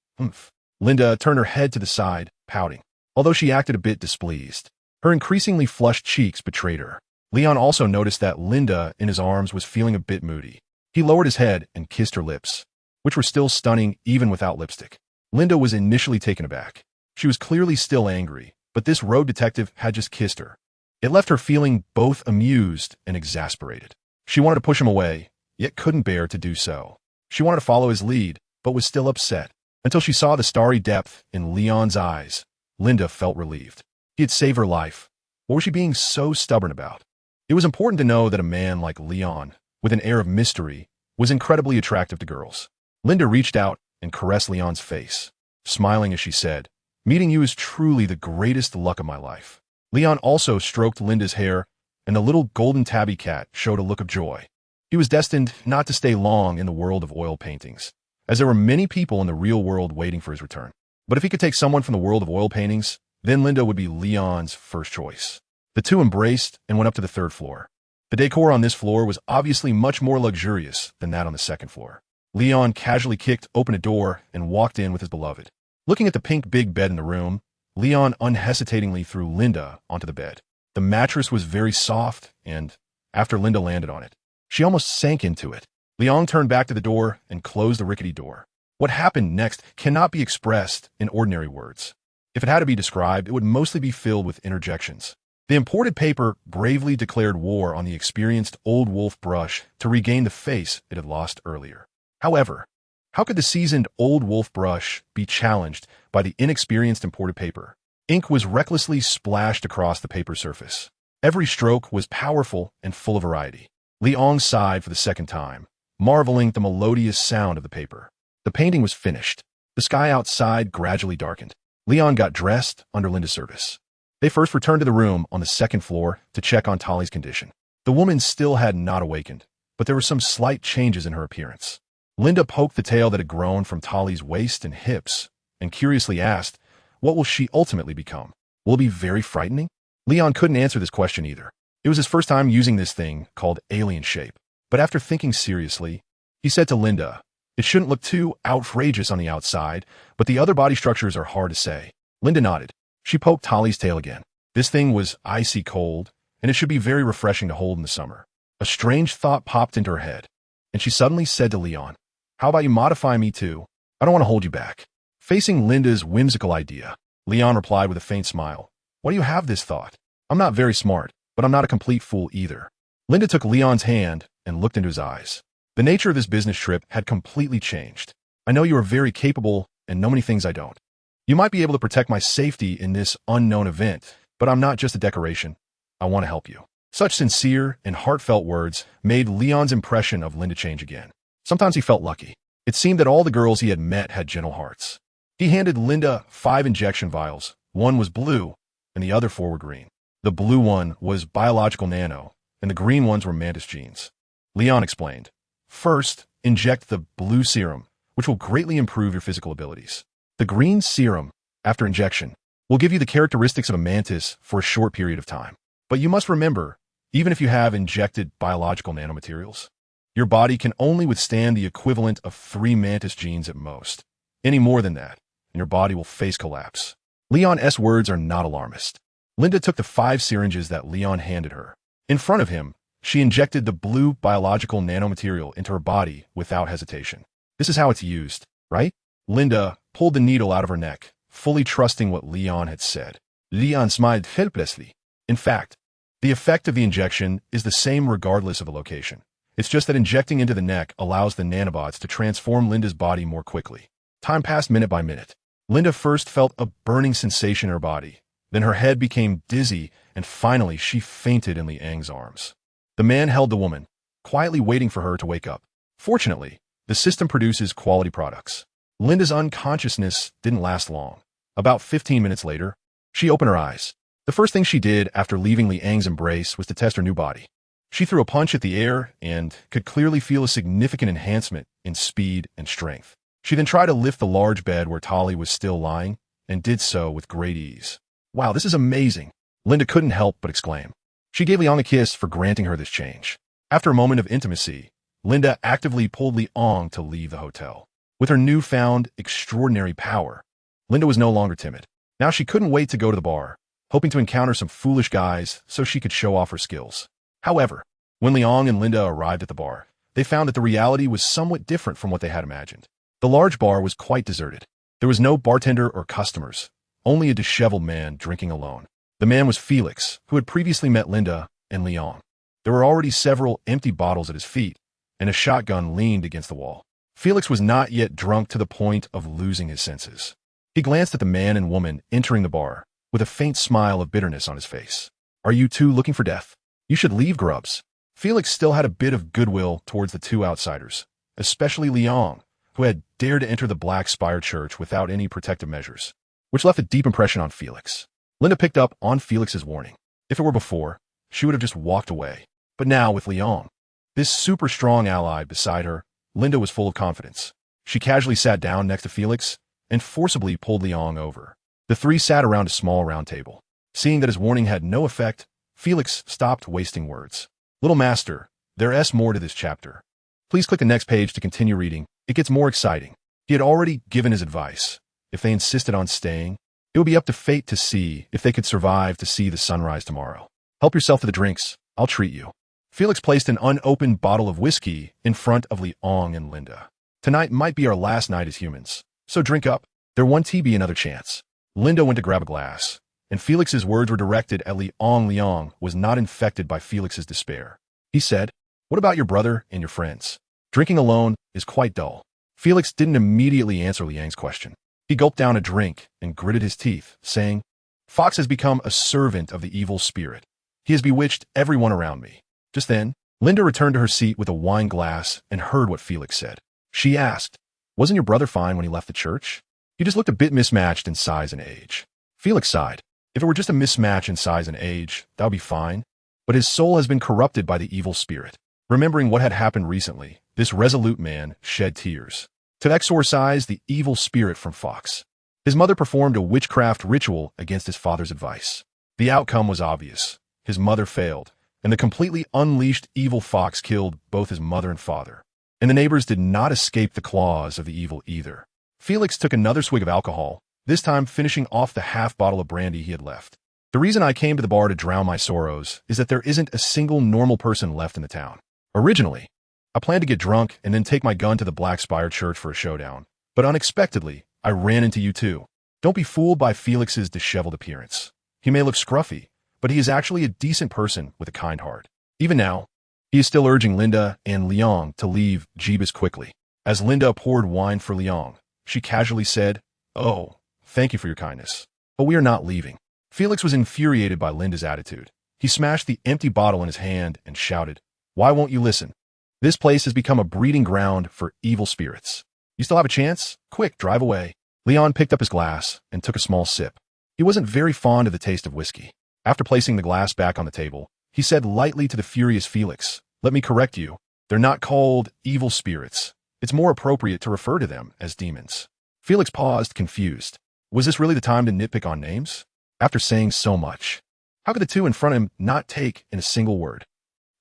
Linda turned her head to the side, pouting, although she acted a bit displeased. Her increasingly flushed cheeks betrayed her. Leon also noticed that Linda, in his arms, was feeling a bit moody. He lowered his head and kissed her lips, which were still stunning even without lipstick. Linda was initially taken aback. She was clearly still angry, but this road detective had just kissed her. It left her feeling both amused and exasperated. She wanted to push him away, yet couldn't bear to do so. She wanted to follow his lead, but was still upset. Until she saw the starry depth in Leon's eyes, Linda felt relieved. He had saved her life. What was she being so stubborn about? It was important to know that a man like Leon, with an air of mystery, was incredibly attractive to girls. Linda reached out and caressed Leon's face, smiling as she said, "Meeting you is truly the greatest luck of my life." Leon also stroked Linda's hair, and the little golden tabby cat showed a look of joy. He was destined not to stay long in the world of oil paintings, as there were many people in the real world waiting for his return. But if he could take someone from the world of oil paintings, then Linda would be Leon's first choice. The two embraced and went up to the third floor. The decor on this floor was obviously much more luxurious than that on the second floor. Leon casually kicked open a door and walked in with his beloved. Looking at the pink big bed in the room, Leon unhesitatingly threw Linda onto the bed. The mattress was very soft, and after Linda landed on it, she almost sank into it. Leon turned back to the door and closed the rickety door. What happened next cannot be expressed in ordinary words. If it had to be described, it would mostly be filled with interjections. The imported paper bravely declared war on the experienced old wolf brush to regain the face it had lost earlier. However, how could the seasoned old wolf brush be challenged by the inexperienced imported paper? Ink was recklessly splashed across the paper surface. Every stroke was powerful and full of variety. Leon sighed for the second time, marveling at the melodious sound of the paper. The painting was finished. The sky outside gradually darkened. Leon got dressed under Linda's service. They first returned to the room on the second floor to check on Tali's condition. The woman still had not awakened, but there were some slight changes in her appearance. Linda poked the tail that had grown from Tali's waist and hips, and curiously asked, what will she ultimately become? Will it be very frightening? Leon couldn't answer this question either. It was his first time using this thing called alien shape. But after thinking seriously, he said to Linda, it shouldn't look too outrageous on the outside, but the other body structures are hard to say. Linda nodded. She poked Tali's tail again. This thing was icy cold, and it should be very refreshing to hold in the summer. A strange thought popped into her head, and she suddenly said to Leon, how about you modify me too? I don't want to hold you back. Facing Linda's whimsical idea, Leon replied with a faint smile, why do you have this thought? I'm not very smart, but I'm not a complete fool either. Linda took Leon's hand and looked into his eyes. The nature of this business trip had completely changed. I know you are very capable and know many things I don't. You might be able to protect my safety in this unknown event, but I'm not just a decoration. I want to help you. Such sincere and heartfelt words made Leon's impression of Linda change again. Sometimes he felt lucky. It seemed that all the girls he had met had gentle hearts. He handed Linda 5 injection vials. One was blue, and the other 4 were green. The blue one was biological nano, and the green ones were mantis genes. Leon explained, "First, inject the blue serum, which will greatly improve your physical abilities. The green serum, after injection, will give you the characteristics of a mantis for a short period of time. But you must remember, even if you have injected biological nanomaterials, your body can only withstand the equivalent of 3 mantis genes at most. Any more than that, and your body will face collapse." Leon's words are not alarmist. Linda took the 5 syringes that Leon handed her. In front of him, she injected the blue biological nanomaterial into her body without hesitation. "This is how it's used, right?" Linda pulled the needle out of her neck, fully trusting what Leon had said. Leon smiled helplessly. In fact, the effect of the injection is the same regardless of the location. It's just that injecting into the neck allows the nanobots to transform Linda's body more quickly. Time passed minute by minute. Linda first felt a burning sensation in her body. Then her head became dizzy, and finally she fainted in Liang's arms. The man held the woman, quietly waiting for her to wake up. Fortunately, the system produces quality products. Linda's unconsciousness didn't last long. About 15 minutes later, she opened her eyes. The first thing she did after leaving Liang's embrace was to test her new body. She threw a punch at the air and could clearly feel a significant enhancement in speed and strength. She then tried to lift the large bed where Tali was still lying, and did so with great ease. "Wow, this is amazing," Linda couldn't help but exclaim. She gave Liang a kiss for granting her this change. After a moment of intimacy, Linda actively pulled Liang to leave the hotel. With her newfound, extraordinary power, Linda was no longer timid. Now she couldn't wait to go to the bar, hoping to encounter some foolish guys so she could show off her skills. However, when Liang and Linda arrived at the bar, they found that the reality was somewhat different from what they had imagined. The large bar was quite deserted. There was no bartender or customers, only a disheveled man drinking alone. The man was Felix, who had previously met Linda and Liang. There were already several empty bottles at his feet, and a shotgun leaned against the wall. Felix was not yet drunk to the point of losing his senses. He glanced at the man and woman entering the bar, with a faint smile of bitterness on his face. "Are you two looking for death? You should leave, grubs." Felix still had a bit of goodwill towards the 2 outsiders, especially Liang, who had dared to enter the Black Spire Church without any protective measures, which left a deep impression on Felix. Linda picked up on Felix's warning. If it were before, she would have just walked away. But now, with Liang, this super strong ally beside her, Linda was full of confidence. She casually sat down next to Felix and forcibly pulled Liang over. The 3 sat around a small round table. Seeing that his warning had no effect, Felix stopped wasting words. "Little master, there's more to this chapter. Please click the next page to continue reading. It gets more exciting." He had already given his advice. If they insisted on staying, it would be up to fate to see if they could survive to see the sunrise tomorrow. "Help yourself to the drinks. I'll treat you." Felix placed an unopened bottle of whiskey in front of Liang and Linda. "Tonight might be our last night as humans, so drink up. There won't be another chance." Linda went to grab a glass, and Felix's words were directed at Liang. Liang was not infected by Felix's despair. He said, "What about your brother and your friends? Drinking alone is quite dull." Felix didn't immediately answer Liang's question. He gulped down a drink and gritted his teeth, saying, "Fox has become a servant of the evil spirit. He has bewitched everyone around me." Just then, Linda returned to her seat with a wine glass and heard what Felix said. She asked, "Wasn't your brother fine when he left the church? He just looked a bit mismatched in size and age." Felix sighed. "If it were just a mismatch in size and age, that would be fine. But his soul has been corrupted by the evil spirit." Remembering what had happened recently, this resolute man shed tears. To exorcise the evil spirit from Fox, his mother performed a witchcraft ritual against his father's advice. The outcome was obvious. His mother failed, and the completely unleashed evil Fox killed both his mother and father. And the neighbors did not escape the claws of the evil either. Felix took another swig of alcohol, this time finishing off the half bottle of brandy he had left. "The reason I came to the bar to drown my sorrows is that there isn't a single normal person left in the town. Originally, I planned to get drunk and then take my gun to the Black Spire Church for a showdown. But unexpectedly, I ran into you two. Don't be fooled by Felix's disheveled appearance. He may look scruffy, but he is actually a decent person with a kind heart. Even now, He is still urging Linda and Leon to leave Jeebus quickly. As Linda poured wine for Leon, she casually said, "Oh, thank you for your kindness, but we are not leaving." Felix was infuriated by Linda's attitude. He smashed the empty bottle in his hand and shouted, "Why won't you listen? This place has become a breeding ground for evil spirits. You still have a chance? Quick, drive away." Leon picked up his glass and took a small sip. He wasn't very fond of the taste of whiskey. After placing the glass back on the table, he said lightly to the furious Felix, "Let me correct you. They're not called evil spirits. It's more appropriate to refer to them as demons." Felix paused, confused. Was this really the time to nitpick on names? After saying so much, how could the two in front of him not take in a single word?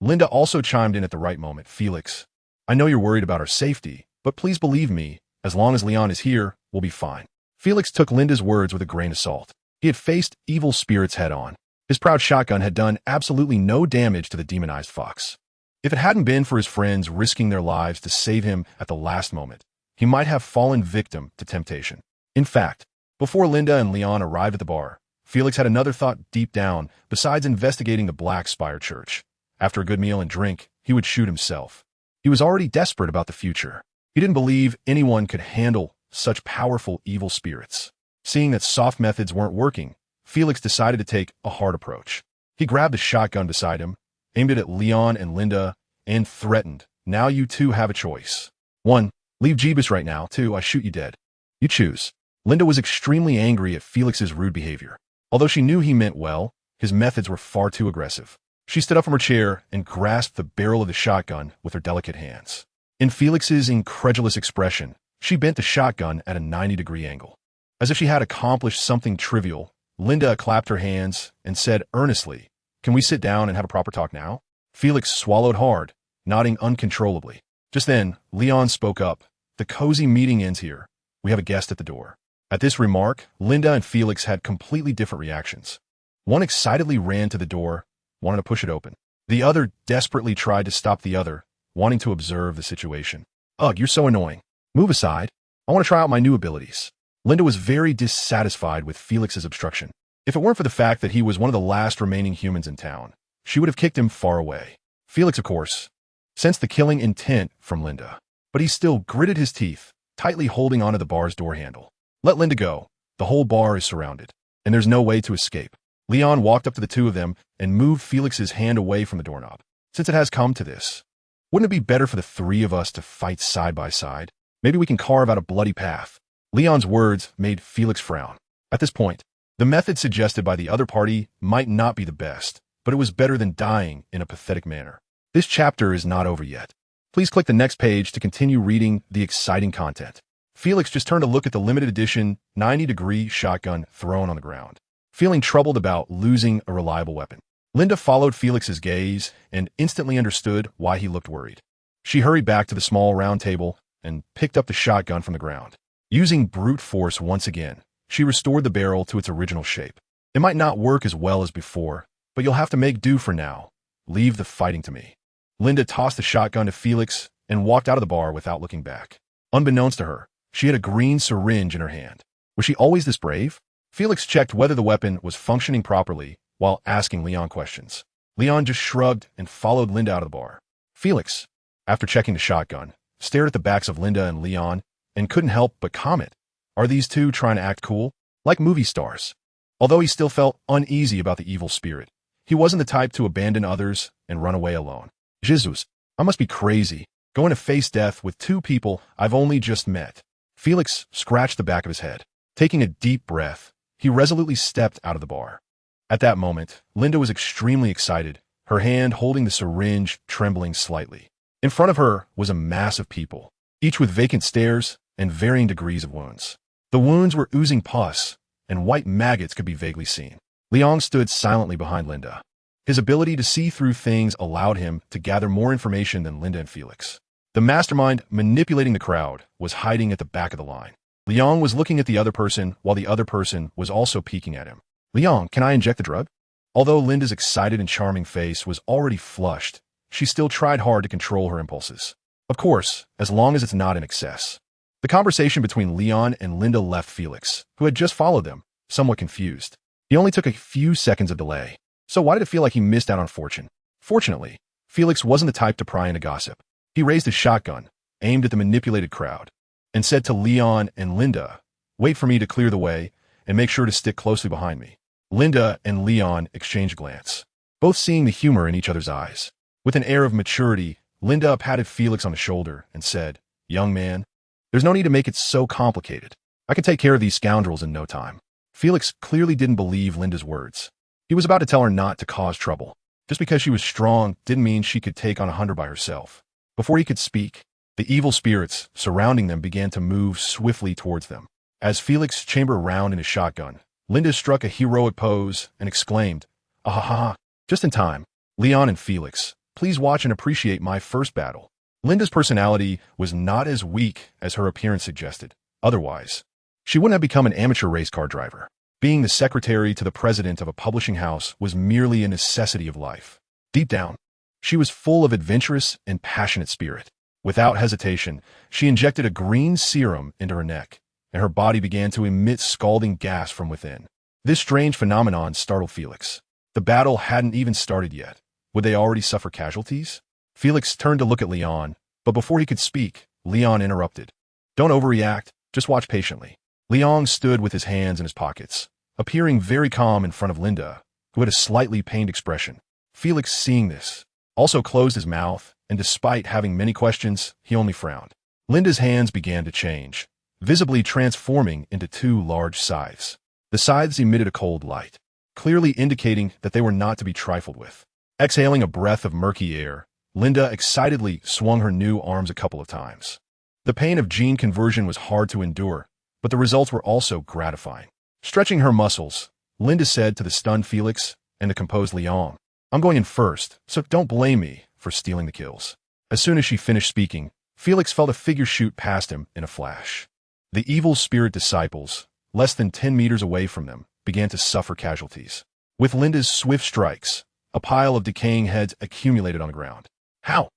Linda also chimed in at the right moment. "Felix, I know you're worried about our safety, but please believe me, as long as Leon is here, we'll be fine." Felix took Linda's words with a grain of salt. He had faced evil spirits head-on. His proud shotgun had done absolutely no damage to the demonized fox. If it hadn't been for his friends risking their lives to save him at the last moment, he might have fallen victim to temptation. In fact, before Linda and Leon arrived at the bar, Felix had another thought deep down besides investigating the Black Spire Church. After a good meal and drink, he would shoot himself. He was already desperate about the future. He didn't believe anyone could handle such powerful evil spirits. Seeing that soft methods weren't working, Felix decided to take a hard approach. He grabbed the shotgun beside him, aimed it at Leon and Linda, and threatened, "Now you two have a choice. 1. Leave Jeebus right now. 2. I shoot you dead. You choose." Linda was extremely angry at Felix's rude behavior. Although she knew he meant well, his methods were far too aggressive. She stood up from her chair and grasped the barrel of the shotgun with her delicate hands. In Felix's incredulous expression, she bent the shotgun at a 90-degree angle. As if she had accomplished something trivial, Linda clapped her hands and said earnestly, "Can we sit down and have a proper talk now?" Felix swallowed hard, nodding uncontrollably. Just then, Leon spoke up. "The cozy meeting ends here. We have a guest at the door." At this remark, Linda and Felix had completely different reactions. One excitedly ran to the door, wanted to push it open. The other desperately tried to stop the other, wanting to observe the situation. "Ugh, you're so annoying. Move aside. I want to try out my new abilities." Linda was very dissatisfied with Felix's obstruction. If it weren't for the fact that he was one of the last remaining humans in town, she would have kicked him far away. Felix, of course, sensed the killing intent from Linda, but he still gritted his teeth, tightly holding onto the bar's door handle. "Let Linda go. The whole bar is surrounded, and there's no way to escape." Leon walked up to the two of them and moved Felix's hand away from the doorknob. "Since it has come to this, wouldn't it be better for the three of us to fight side by side? Maybe we can carve out a bloody path." Leon's words made Felix frown. At this point, the method suggested by the other party might not be the best, but it was better than dying in a pathetic manner. This chapter is not over yet. Please click the next page to continue reading the exciting content. Felix just turned to look at the limited edition 90-degree shotgun thrown on the ground, feeling troubled about losing a reliable weapon. Linda followed Felix's gaze and instantly understood why he looked worried. She hurried back to the small round table and picked up the shotgun from the ground. Using brute force once again, she restored the barrel to its original shape. "It might not work as well as before, but you'll have to make do for now. Leave the fighting to me." Linda tossed the shotgun to Felix and walked out of the bar without looking back. Unbeknownst to her, she had a green syringe in her hand. Was she always this brave? Felix checked whether the weapon was functioning properly while asking Leon questions. Leon just shrugged and followed Linda out of the bar. Felix, after checking the shotgun, stared at the backs of Linda and Leon and couldn't help but comment. Are these two trying to act cool? Like movie stars. Although he still felt uneasy about the evil spirit, he wasn't the type to abandon others and run away alone. Jesus, I must be crazy, going to face death with two people I've only just met. Felix scratched the back of his head. Taking a deep breath, he resolutely stepped out of the bar. At that moment, Linda was extremely excited, her hand holding the syringe trembling slightly. In front of her was a mass of people, each with vacant stares and varying degrees of wounds. The wounds were oozing pus, and white maggots could be vaguely seen. Leon stood silently behind Linda. His ability to see through things allowed him to gather more information than Linda and Felix. The mastermind manipulating the crowd was hiding at the back of the line. Leon was looking at the other person while the other person was also peeking at him. "Leon, can I inject the drug?" Although Linda's excited and charming face was already flushed, she still tried hard to control her impulses. Of course, as long as it's not in excess. The conversation between Leon and Linda left Felix, who had just followed them, somewhat confused. He only took a few seconds of delay. So why did it feel like he missed out on fortune? Fortunately, Felix wasn't the type to pry into gossip. He raised his shotgun, aimed at the manipulated crowd, and said to Leon and Linda, "Wait for me to clear the way, and make sure to stick closely behind me." Linda and Leon exchanged a glance, both seeing the humor in each other's eyes. With an air of maturity, Linda patted Felix on the shoulder and said, "Young man, there's no need to make it so complicated. I can take care of these scoundrels in no time." Felix clearly didn't believe Linda's words. He was about to tell her not to cause trouble. Just because she was strong didn't mean she could take on 100 by herself. Before he could speak, the evil spirits surrounding them began to move swiftly towards them. As Felix chambered around in his shotgun, Linda struck a heroic pose and exclaimed, "Ahaha, just in time. Leon and Felix, please watch and appreciate my first battle." Linda's personality was not as weak as her appearance suggested. Otherwise, she wouldn't have become an amateur race car driver. Being the secretary to the president of a publishing house was merely a necessity of life. Deep down, she was full of adventurous and passionate spirit. Without hesitation, she injected a green serum into her neck, and her body began to emit scalding gas from within. This strange phenomenon startled Felix. The battle hadn't even started yet. Would they already suffer casualties? Felix turned to look at Leon, but before he could speak, Leon interrupted. "Don't overreact, just watch patiently." Leon stood with his hands in his pockets, appearing very calm in front of Linda, who had a slightly pained expression. Felix, seeing this, also closed his mouth, and despite having many questions, he only frowned. Linda's hands began to change, visibly transforming into two large scythes. The scythes emitted a cold light, clearly indicating that they were not to be trifled with. Exhaling a breath of murky air, Linda excitedly swung her new arms a couple of times. The pain of gene conversion was hard to endure, but the results were also gratifying. Stretching her muscles, Linda said to the stunned Felix and the composed Leon, "I'm going in first, so don't blame me for stealing the kills." As soon as she finished speaking, Felix felt a figure shoot past him in a flash. The evil spirit disciples, less than 10 meters away from them, began to suffer casualties. With Linda's swift strikes, a pile of decaying heads accumulated on the ground. How?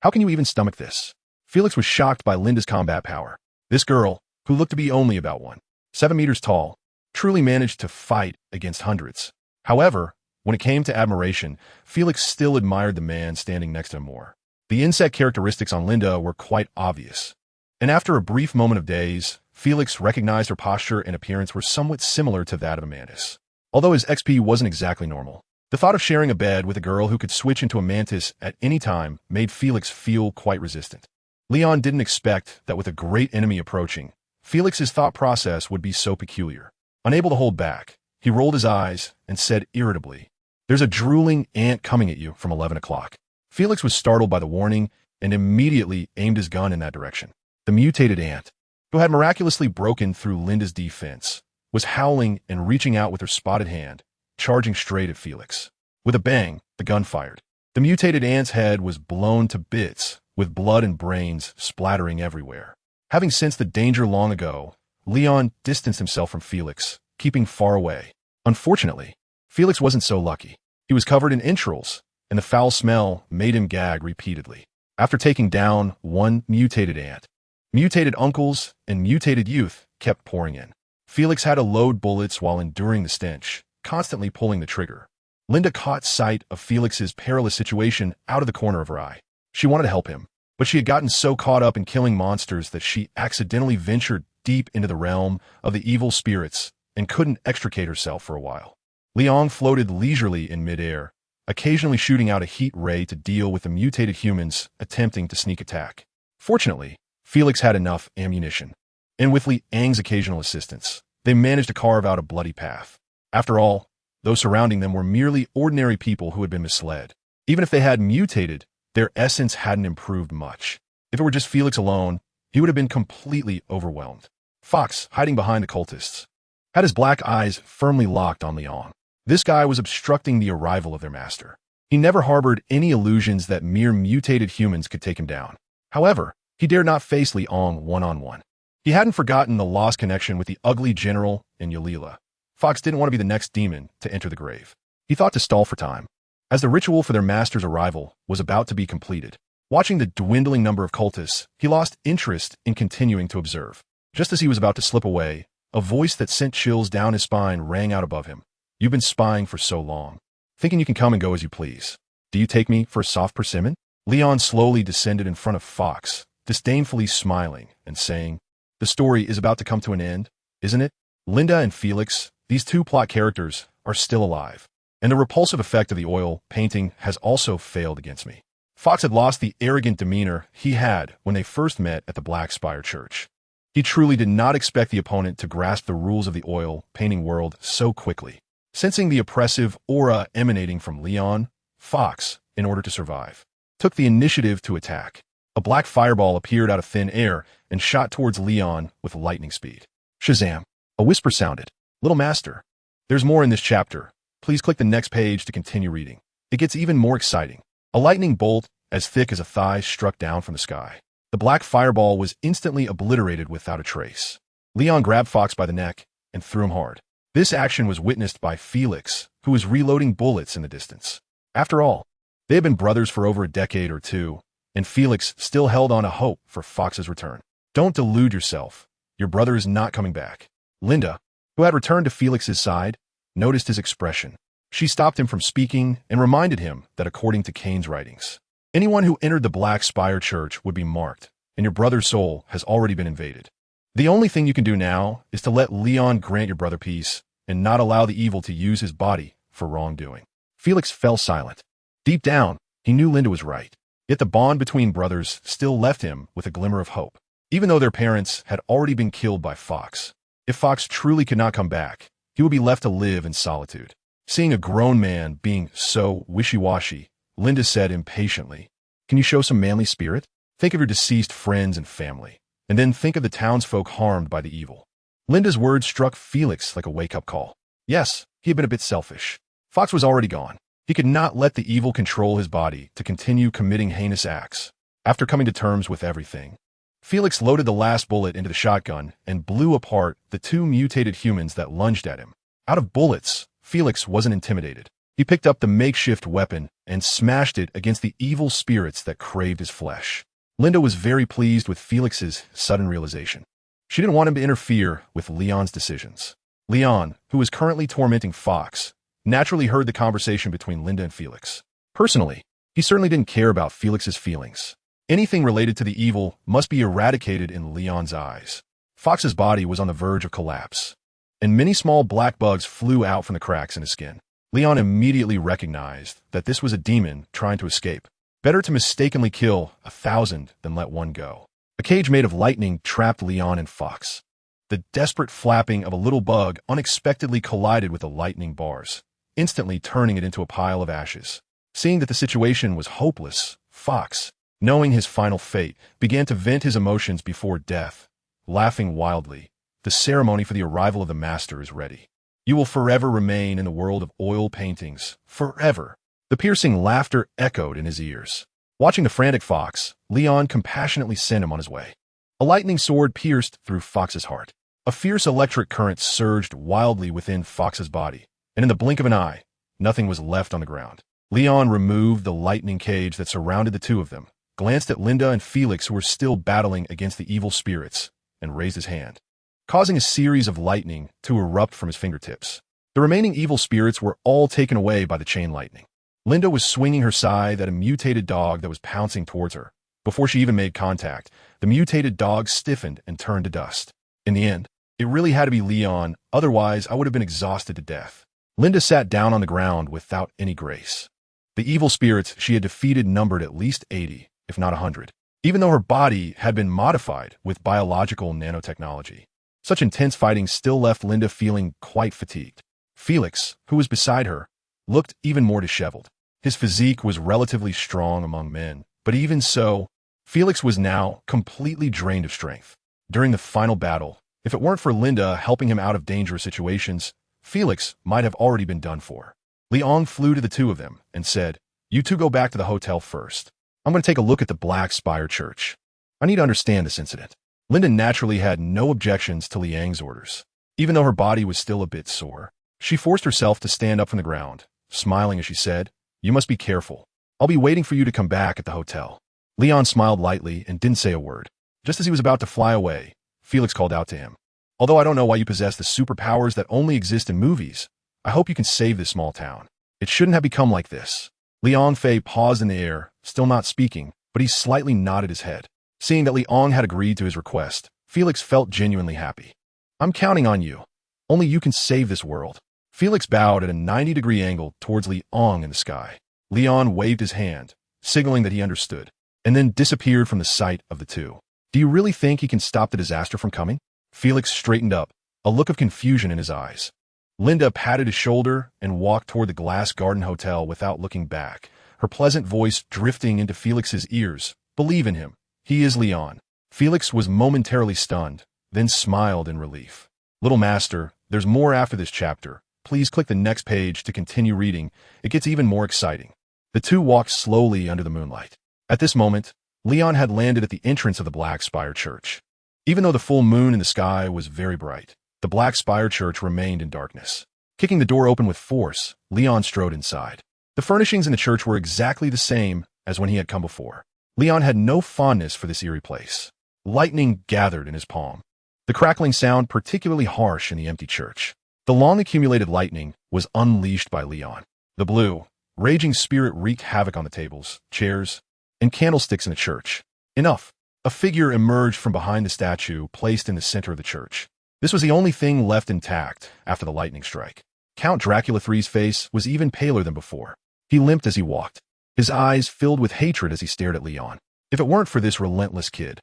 How can you even stomach this? Felix was shocked by Linda's combat power. This girl, who looked to be only about 1.7 meters tall, truly managed to fight against hundreds. However, when it came to admiration, Felix still admired the man standing next to him more. The insect characteristics on Linda were quite obvious, and after a brief moment of daze, Felix recognized her posture and appearance were somewhat similar to that of a mantis. Although his XP wasn't exactly normal, the thought of sharing a bed with a girl who could switch into a mantis at any time made Felix feel quite resistant. Leon didn't expect that with a great enemy approaching, Felix's thought process would be so peculiar. Unable to hold back, he rolled his eyes and said irritably, "There's a drooling ant coming at you from 11 o'clock. Felix was startled by the warning and immediately aimed his gun in that direction. The mutated ant, who had miraculously broken through Linda's defense, was howling and reaching out with her spotted hand, charging straight at Felix. With a bang, the gun fired. The mutated ant's head was blown to bits, with blood and brains splattering everywhere. Having sensed the danger long ago, Leon distanced himself from Felix, keeping far away. Unfortunately, Felix wasn't so lucky. He was covered in entrails, and the foul smell made him gag repeatedly. After taking down one mutated ant, mutated uncles and mutated youth kept pouring in. Felix had to load bullets while enduring the stench, constantly pulling the trigger. Linda caught sight of Felix's perilous situation out of the corner of her eye. She wanted to help him, but she had gotten so caught up in killing monsters that she accidentally ventured deep into the realm of the evil spirits and couldn't extricate herself for a while. Leon floated leisurely in midair, occasionally shooting out a heat ray to deal with the mutated humans attempting to sneak attack. Fortunately, Felix had enough ammunition, and with Liang's occasional assistance, they managed to carve out a bloody path. After all, those surrounding them were merely ordinary people who had been misled. Even if they had mutated, their essence hadn't improved much. If it were just Felix alone, he would have been completely overwhelmed. Fox, hiding behind the cultists, had his black eyes firmly locked on Liang. This guy was obstructing the arrival of their master. He never harbored any illusions that mere mutated humans could take him down. However, he dared not face Liang one-on-one. He hadn't forgotten the lost connection with the ugly general in Yalila. Fox didn't want to be the next demon to enter the grave. He thought to stall for time, as the ritual for their master's arrival was about to be completed. Watching the dwindling number of cultists, he lost interest in continuing to observe. Just as he was about to slip away, a voice that sent chills down his spine rang out above him. "You've been spying for so long, thinking you can come and go as you please. Do Do you take me for a soft persimmon? Leon slowly descended in front of Fox, disdainfully smiling and saying, "The story is about to come to an end, isn't it? Linda and Felix, these two plot characters, are still alive, and the repulsive effect of the oil painting has also failed against me." Fox had lost the arrogant demeanor he had when they first met at the Black Spire Church. He truly did not expect the opponent to grasp the rules of the oil painting world so quickly. Sensing the oppressive aura emanating from Leon, Fox, in order to survive, took the initiative to attack. A black fireball appeared out of thin air and shot towards Leon with lightning speed. Shazam! A whisper sounded. "Little Master, there's more in this chapter. Please click the next page to continue reading. It gets even more exciting." A lightning bolt, as thick as a thigh, struck down from the sky. The black fireball was instantly obliterated without a trace. Leon grabbed Fox by the neck and threw him hard. This action was witnessed by Felix, who was reloading bullets in the distance. After all, they had been brothers for over a decade or two, and Felix still held on to hope for Fox's return. "Don't delude yourself. Your brother is not coming back." Linda, who had returned to Felix's side, noticed his expression. She stopped him from speaking and reminded him that according to Cain's writings, anyone who entered the Black Spire Church would be marked, and your brother's soul has already been invaded. The only thing you can do now is to let Leon grant your brother peace and not allow the evil to use his body for wrongdoing. Felix fell silent. Deep down, he knew Linda was right, yet the bond between brothers still left him with a glimmer of hope, even though their parents had already been killed by Fox. If Fox truly could not come back, he would be left to live in solitude. Seeing a grown man being so wishy-washy, Linda said impatiently, "Can you show some manly spirit? Think of your deceased friends and family, and then think of the townsfolk harmed by the evil." Linda's words struck Felix like a wake-up call. Yes, he had been a bit selfish. Fox was already gone. He could not let the evil control his body to continue committing heinous acts. After coming to terms with everything, Felix loaded the last bullet into the shotgun and blew apart the two mutated humans that lunged at him. Out of bullets, Felix wasn't intimidated. He picked up the makeshift weapon and smashed it against the evil spirits that craved his flesh. Linda was very pleased with Felix's sudden realization. She didn't want him to interfere with Leon's decisions. Leon, who was currently tormenting Fox, naturally heard the conversation between Linda and Felix. Personally, he certainly didn't care about Felix's feelings. Anything related to the evil must be eradicated in Leon's eyes. Fox's body was on the verge of collapse, and many small black bugs flew out from the cracks in his skin. Leon immediately recognized that this was a demon trying to escape. Better to mistakenly kill 1,000 than let one go. A cage made of lightning trapped Leon and Fox. The desperate flapping of a little bug unexpectedly collided with the lightning bars, instantly turning it into a pile of ashes. Seeing that the situation was hopeless, Fox, knowing his final fate, began to vent his emotions before death, laughing wildly. "The ceremony for the arrival of the master is ready. You will forever remain in the world of oil paintings, forever." The piercing laughter echoed in his ears. Watching the frantic Fox, Leon compassionately sent him on his way. A lightning sword pierced through Fox's heart. A fierce electric current surged wildly within Fox's body, and in the blink of an eye, nothing was left on the ground. Leon removed the lightning cage that surrounded the two of them, glanced at Linda and Felix, who were still battling against the evil spirits, and raised his hand, causing a series of lightning to erupt from his fingertips. The remaining evil spirits were all taken away by the chain lightning. Linda was swinging her scythe at a mutated dog that was pouncing towards her. Before she even made contact, the mutated dog stiffened and turned to dust. In the end, it really had to be Leon, otherwise I would have been exhausted to death. Linda sat down on the ground without any grace. The evil spirits she had defeated numbered at least 80, if not 100, even though her body had been modified with biological nanotechnology. Such intense fighting still left Linda feeling quite fatigued. Felix, who was beside her, looked even more disheveled. His physique was relatively strong among men, but even so, Felix was now completely drained of strength. During the final battle, if it weren't for Linda helping him out of dangerous situations, Felix might have already been done for. Leon flew to the two of them and said, "You two go back to the hotel first. I'm going to take a look at the Black Spire Church. I need to understand this incident." Linda naturally had no objections to Liang's orders. Even though her body was still a bit sore, she forced herself to stand up from the ground, smiling as she said, "You must be careful. I'll be waiting for you to come back at the hotel." Leon smiled lightly and didn't say a word. Just as he was about to fly away, Felix called out to him, "Although I don't know why you possess the superpowers that only exist in movies, I hope you can save this small town. It shouldn't have become like this." Liang Fei paused in the air, still not speaking, but he slightly nodded his head. Seeing that Liang had agreed to his request, Felix felt genuinely happy. I'm counting on you. Only you can save this world. Felix bowed at a 90-degree angle towards Liang in the sky. Liang waved his hand, signaling that he understood, and then disappeared from the sight of the two. Do you really think he can stop the disaster from coming? Felix straightened up, a look of confusion in his eyes. Linda patted his shoulder and walked toward the Glass Garden Hotel without looking back, her pleasant voice drifting into Felix's ears. Believe in him. He is Liang. Felix was momentarily stunned, then smiled in relief. Little master, there's more after this chapter. Please click the next page to continue reading. It gets even more exciting. The two walked slowly under the moonlight. At this moment, Liang had landed at the entrance of the Black Spire Church. Even though the full moon in the sky was very bright, the Black Spire Church remained in darkness. Kicking the door open with force, Liang strode inside. The furnishings in the church were exactly the same as when he had come before. Liang had no fondness for this eerie place. Lightning gathered in his palm, the crackling sound particularly harsh in the empty church. The long-accumulated lightning was unleashed by Liang. The blue, raging spirit wreaked havoc on the tables, chairs, and candlesticks in the church. Enough. A figure emerged from behind the statue placed in the center of the church. This was the only thing left intact after the lightning strike. Count Dracula III's face was even paler than before. He limped as he walked, his eyes filled with hatred as he stared at Liang. If it weren't for this relentless kid,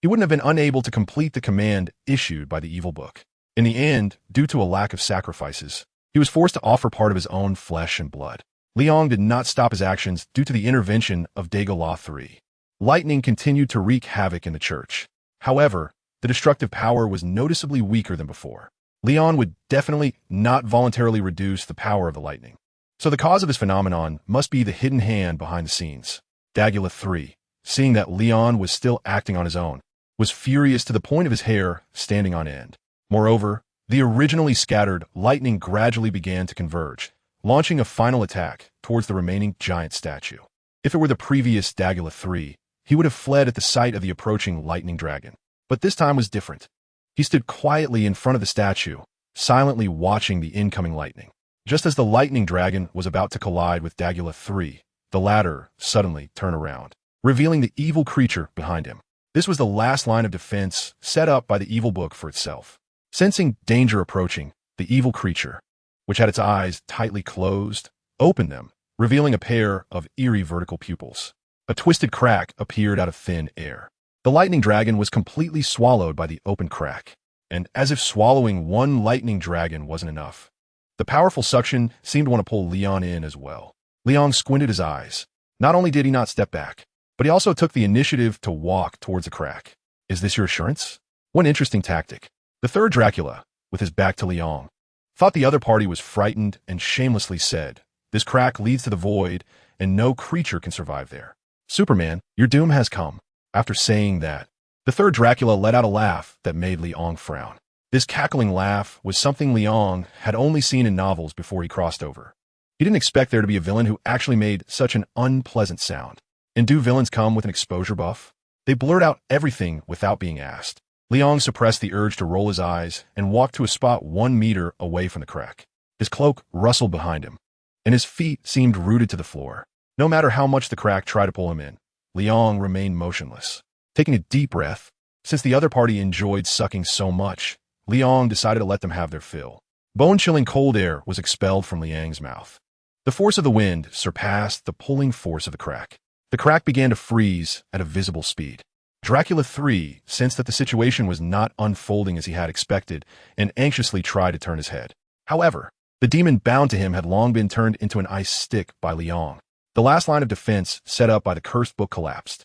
he wouldn't have been unable to complete the command issued by the evil book. In the end, due to a lack of sacrifices, he was forced to offer part of his own flesh and blood. Liang did not stop his actions due to the intervention of Dagola III. Lightning continued to wreak havoc in the church. However, the destructive power was noticeably weaker than before. Liang would definitely not voluntarily reduce the power of the lightning. So the cause of this phenomenon must be the hidden hand behind the scenes. Dagola III, seeing that Liang was still acting on his own, was furious to the point of his hair standing on end. Moreover, the originally scattered lightning gradually began to converge, launching a final attack towards the remaining giant statue. If it were the previous Dagola III, he would have fled at the sight of the approaching lightning dragon. But this time was different. He stood quietly in front of the statue, silently watching the incoming lightning. Just as the lightning dragon was about to collide with Dagola III, the latter suddenly turned around, revealing the evil creature behind him. This was the last line of defense set up by the evil book for itself. Sensing danger approaching, the evil creature, which had its eyes tightly closed, opened them, revealing a pair of eerie vertical pupils. A twisted crack appeared out of thin air. The lightning dragon was completely swallowed by the open crack, and as if swallowing one lightning dragon wasn't enough, the powerful suction seemed to want to pull Liang in as well. Liang squinted his eyes. Not only did he not step back, but he also took the initiative to walk towards the crack. Is this your assurance? One interesting tactic. The third Dracula, with his back to Liang, thought the other party was frightened and shamelessly said, "This crack leads to the void, and no creature can survive there. Superman, your doom has come." After saying that, the third Dracula let out a laugh that made Liang frown. This cackling laugh was something Liang had only seen in novels before he crossed over. He didn't expect there to be a villain who actually made such an unpleasant sound. And do villains come with an exposure buff? They blurt out everything without being asked. Liang suppressed the urge to roll his eyes and walked to a spot 1 meter away from the crack. His cloak rustled behind him, and his feet seemed rooted to the floor. No matter how much the crack tried to pull him in, Liang remained motionless. Taking a deep breath, since the other party enjoyed sucking so much, Liang decided to let them have their fill. Bone-chilling cold air was expelled from Liang's mouth. The force of the wind surpassed the pulling force of the crack. The crack began to freeze at a visible speed. Dracula III sensed that the situation was not unfolding as he had expected and anxiously tried to turn his head. However, the demon bound to him had long been turned into an ice stick by Liang. The last line of defense set up by the cursed book collapsed.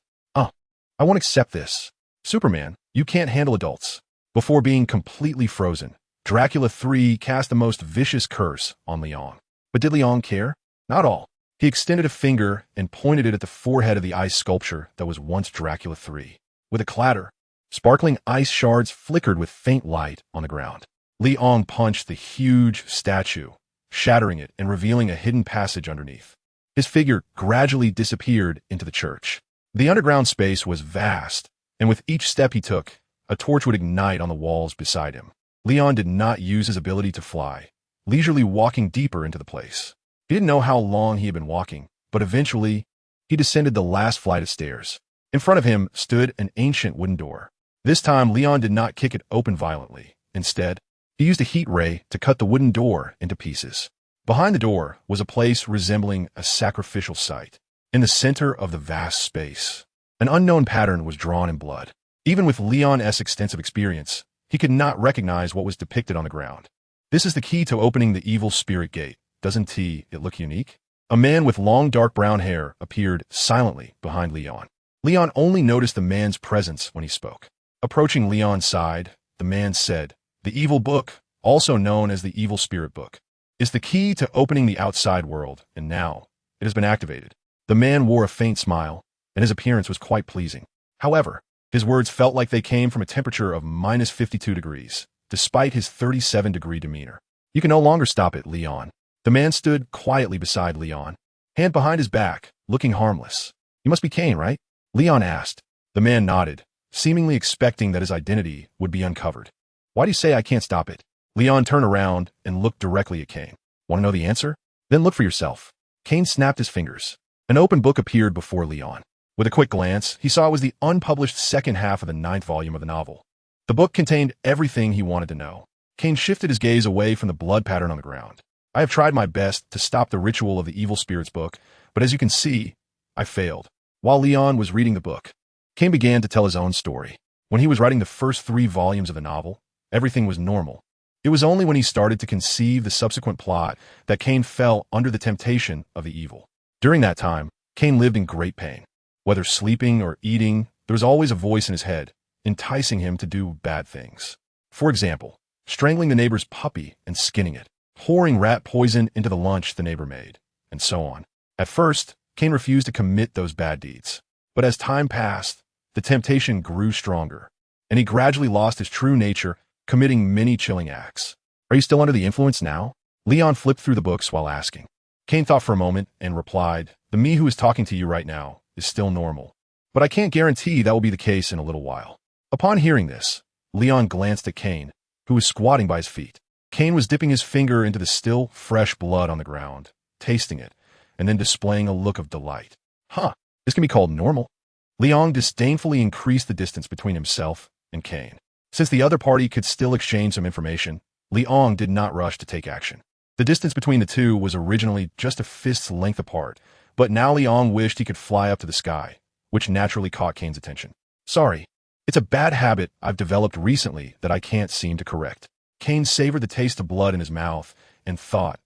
I won't accept this. Superman, you can't handle adults. Before being completely frozen, Dracula III cast the most vicious curse on Liang. But did Liang care? Not all. He extended a finger and pointed it at the forehead of the ice sculpture that was once Dracula III. With a clatter, sparkling ice shards flickered with faint light on the ground. Liang punched the huge statue, shattering it and revealing a hidden passage underneath. His figure gradually disappeared into the church. The underground space was vast, and with each step he took, a torch would ignite on the walls beside him. Liang did not use his ability to fly, leisurely walking deeper into the place. He didn't know how long he had been walking, but eventually, he descended the last flight of stairs. In front of him stood an ancient wooden door. This time, Leon did not kick it open violently. Instead, he used a heat ray to cut the wooden door into pieces. Behind the door was a place resembling a sacrificial site. In the center of the vast space, an unknown pattern was drawn in blood. Even with Leon's extensive experience, he could not recognize what was depicted on the ground. This is the key to opening the evil spirit gate. Doesn't it look unique? A man with long dark brown hair appeared silently behind Leon. Leon only noticed the man's presence when he spoke. Approaching Leon's side, the man said, "The evil book, also known as the evil spirit book, is the key to opening the outside world, and now it has been activated." The man wore a faint smile, and his appearance was quite pleasing. However, his words felt like they came from a temperature of minus 52 degrees, despite his 37-degree demeanor. "You can no longer stop it, Leon." The man stood quietly beside Leon, hand behind his back, looking harmless. "You must be Cain, right?" Leon asked. The man nodded, seemingly expecting that his identity would be uncovered. "Why do you say I can't stop it?" Leon turned around and looked directly at Cain. "Want to know the answer? Then look for yourself." Cain snapped his fingers. An open book appeared before Leon. With a quick glance, he saw it was the unpublished second half of the 9th volume of the novel. The book contained everything he wanted to know. Cain shifted his gaze away from the blood pattern on the ground. "I have tried my best to stop the ritual of the evil spirit's book, but as you can see, I failed." While Leon was reading the book, Cain began to tell his own story. When he was writing the first 3 volumes of the novel, everything was normal. It was only when he started to conceive the subsequent plot that Cain fell under the temptation of the evil. During that time, Cain lived in great pain. Whether sleeping or eating, there was always a voice in his head, enticing him to do bad things. For example, strangling the neighbor's puppy and skinning it, pouring rat poison into the lunch the neighbor made, and so on. At first, Cain refused to commit those bad deeds. But as time passed, the temptation grew stronger, and he gradually lost his true nature, committing many chilling acts. "Are you still under the influence now?" Leon flipped through the books while asking. Cain thought for a moment and replied, "The me who is talking to you right now is still normal, but I can't guarantee that will be the case in a little while." Upon hearing this, Leon glanced at Cain, who was squatting by his feet. Cain was dipping his finger into the still, fresh blood on the ground, tasting it, and then displaying a look of delight. "Huh, this can be called normal." Leon disdainfully increased the distance between himself and Cain. Since the other party could still exchange some information, Leon did not rush to take action. The distance between the two was originally just a fist's length apart, but now Leon wished he could fly up to the sky, which naturally caught Cain's attention. "Sorry, it's a bad habit I've developed recently that I can't seem to correct." Cain savored the taste of blood in his mouth and thought,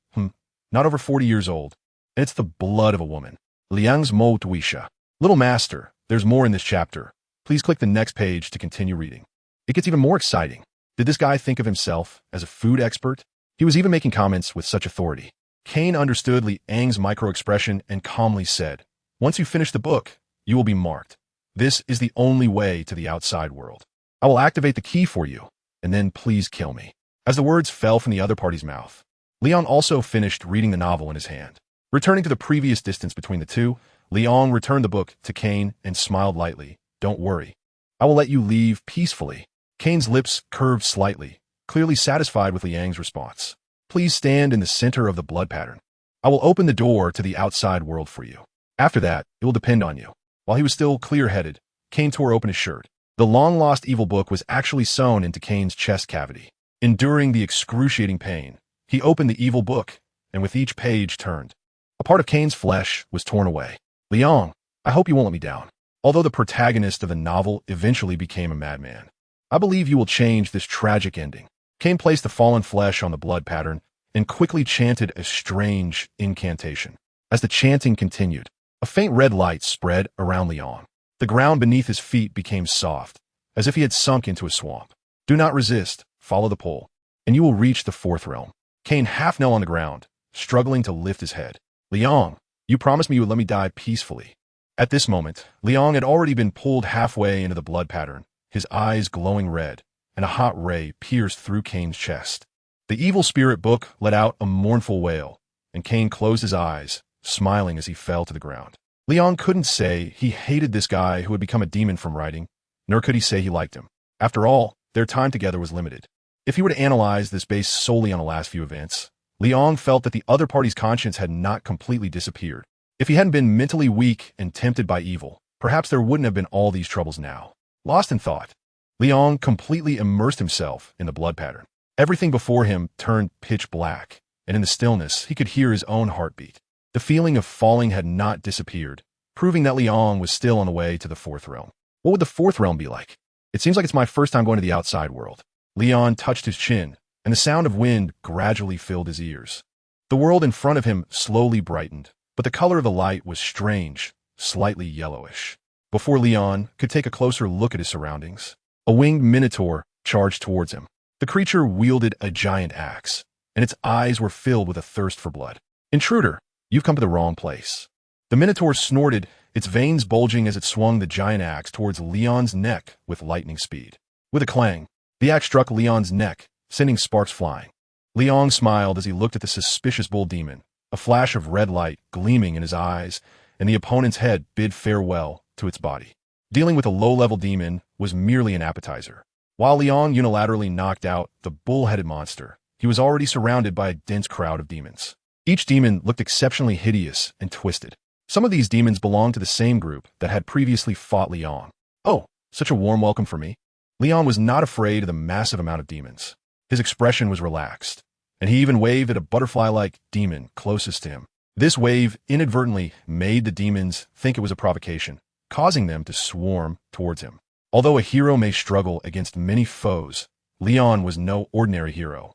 not over 40 years old, and it's the blood of a woman. Liang's Mo Tuisha. Little master, there's more in this chapter. Please click the next page to continue reading. It gets even more exciting. Did this guy think of himself as a food expert? He was even making comments with such authority. Cain understood Liang's micro-expression and calmly said, "Once you finish the book, you will be marked. This is the only way to the outside world. I will activate the key for you, and then please kill me." As the words fell from the other party's mouth, Leon also finished reading the novel in his hand. Returning to the previous distance between the two, Leon returned the book to Cain and smiled lightly. "Don't worry. I will let you leave peacefully." Cain's lips curved slightly, clearly satisfied with Liang's response. "Please stand in the center of the blood pattern. I will open the door to the outside world for you. After that, it will depend on you." While he was still clear-headed, Cain tore open his shirt. The long-lost evil book was actually sewn into Cain's chest cavity. Enduring the excruciating pain, he opened the evil book, and with each page turned, a part of Cain's flesh was torn away. "Leon, I hope you won't let me down. Although the protagonist of the novel eventually became a madman, I believe you will change this tragic ending." Cain placed the fallen flesh on the blood pattern and quickly chanted a strange incantation. As the chanting continued, a faint red light spread around Leon. The ground beneath his feet became soft, as if he had sunk into a swamp. "Do not resist, follow the pole, and you will reach the 4th realm." Cain half knelt on the ground, struggling to lift his head. "Leon, you promised me you would let me die peacefully." At this moment, Leon had already been pulled halfway into the blood pattern, his eyes glowing red, and a hot ray pierced through Cain's chest. The evil spirit book let out a mournful wail, and Cain closed his eyes, smiling as he fell to the ground. Leon couldn't say he hated this guy who had become a demon from writing, nor could he say he liked him. After all, their time together was limited. If he were to analyze this based solely on the last few events, Leon felt that the other party's conscience had not completely disappeared. If he hadn't been mentally weak and tempted by evil, perhaps there wouldn't have been all these troubles now. Lost in thought, Liang completely immersed himself in the blood pattern. Everything before him turned pitch black, and in the stillness, he could hear his own heartbeat. The feeling of falling had not disappeared, proving that Liang was still on the way to the fourth realm. What would the fourth realm be like? It seems like it's my first time going to the outside world. Liang touched his chin, and the sound of wind gradually filled his ears. The world in front of him slowly brightened, but the color of the light was strange, slightly yellowish. Before Liang could take a closer look at his surroundings, a winged minotaur charged towards him. The creature wielded a giant axe, and its eyes were filled with a thirst for blood. "Intruder, you've come to the wrong place." The minotaur snorted, its veins bulging as it swung the giant axe towards Leon's neck with lightning speed. With a clang, the axe struck Leon's neck, sending sparks flying. Leon smiled as he looked at the suspicious bull demon, a flash of red light gleaming in his eyes, and the opponent's head bid farewell to its body. Dealing with a low-level demon was merely an appetizer. While Leon unilaterally knocked out the bull-headed monster, he was already surrounded by a dense crowd of demons. Each demon looked exceptionally hideous and twisted. Some of these demons belonged to the same group that had previously fought Leon. "Oh, such a warm welcome for me." Leon was not afraid of the massive amount of demons. His expression was relaxed, and he even waved at a butterfly-like demon closest to him. This wave inadvertently made the demons think it was a provocation, causing them to swarm towards him. Although a hero may struggle against many foes, Leon was no ordinary hero.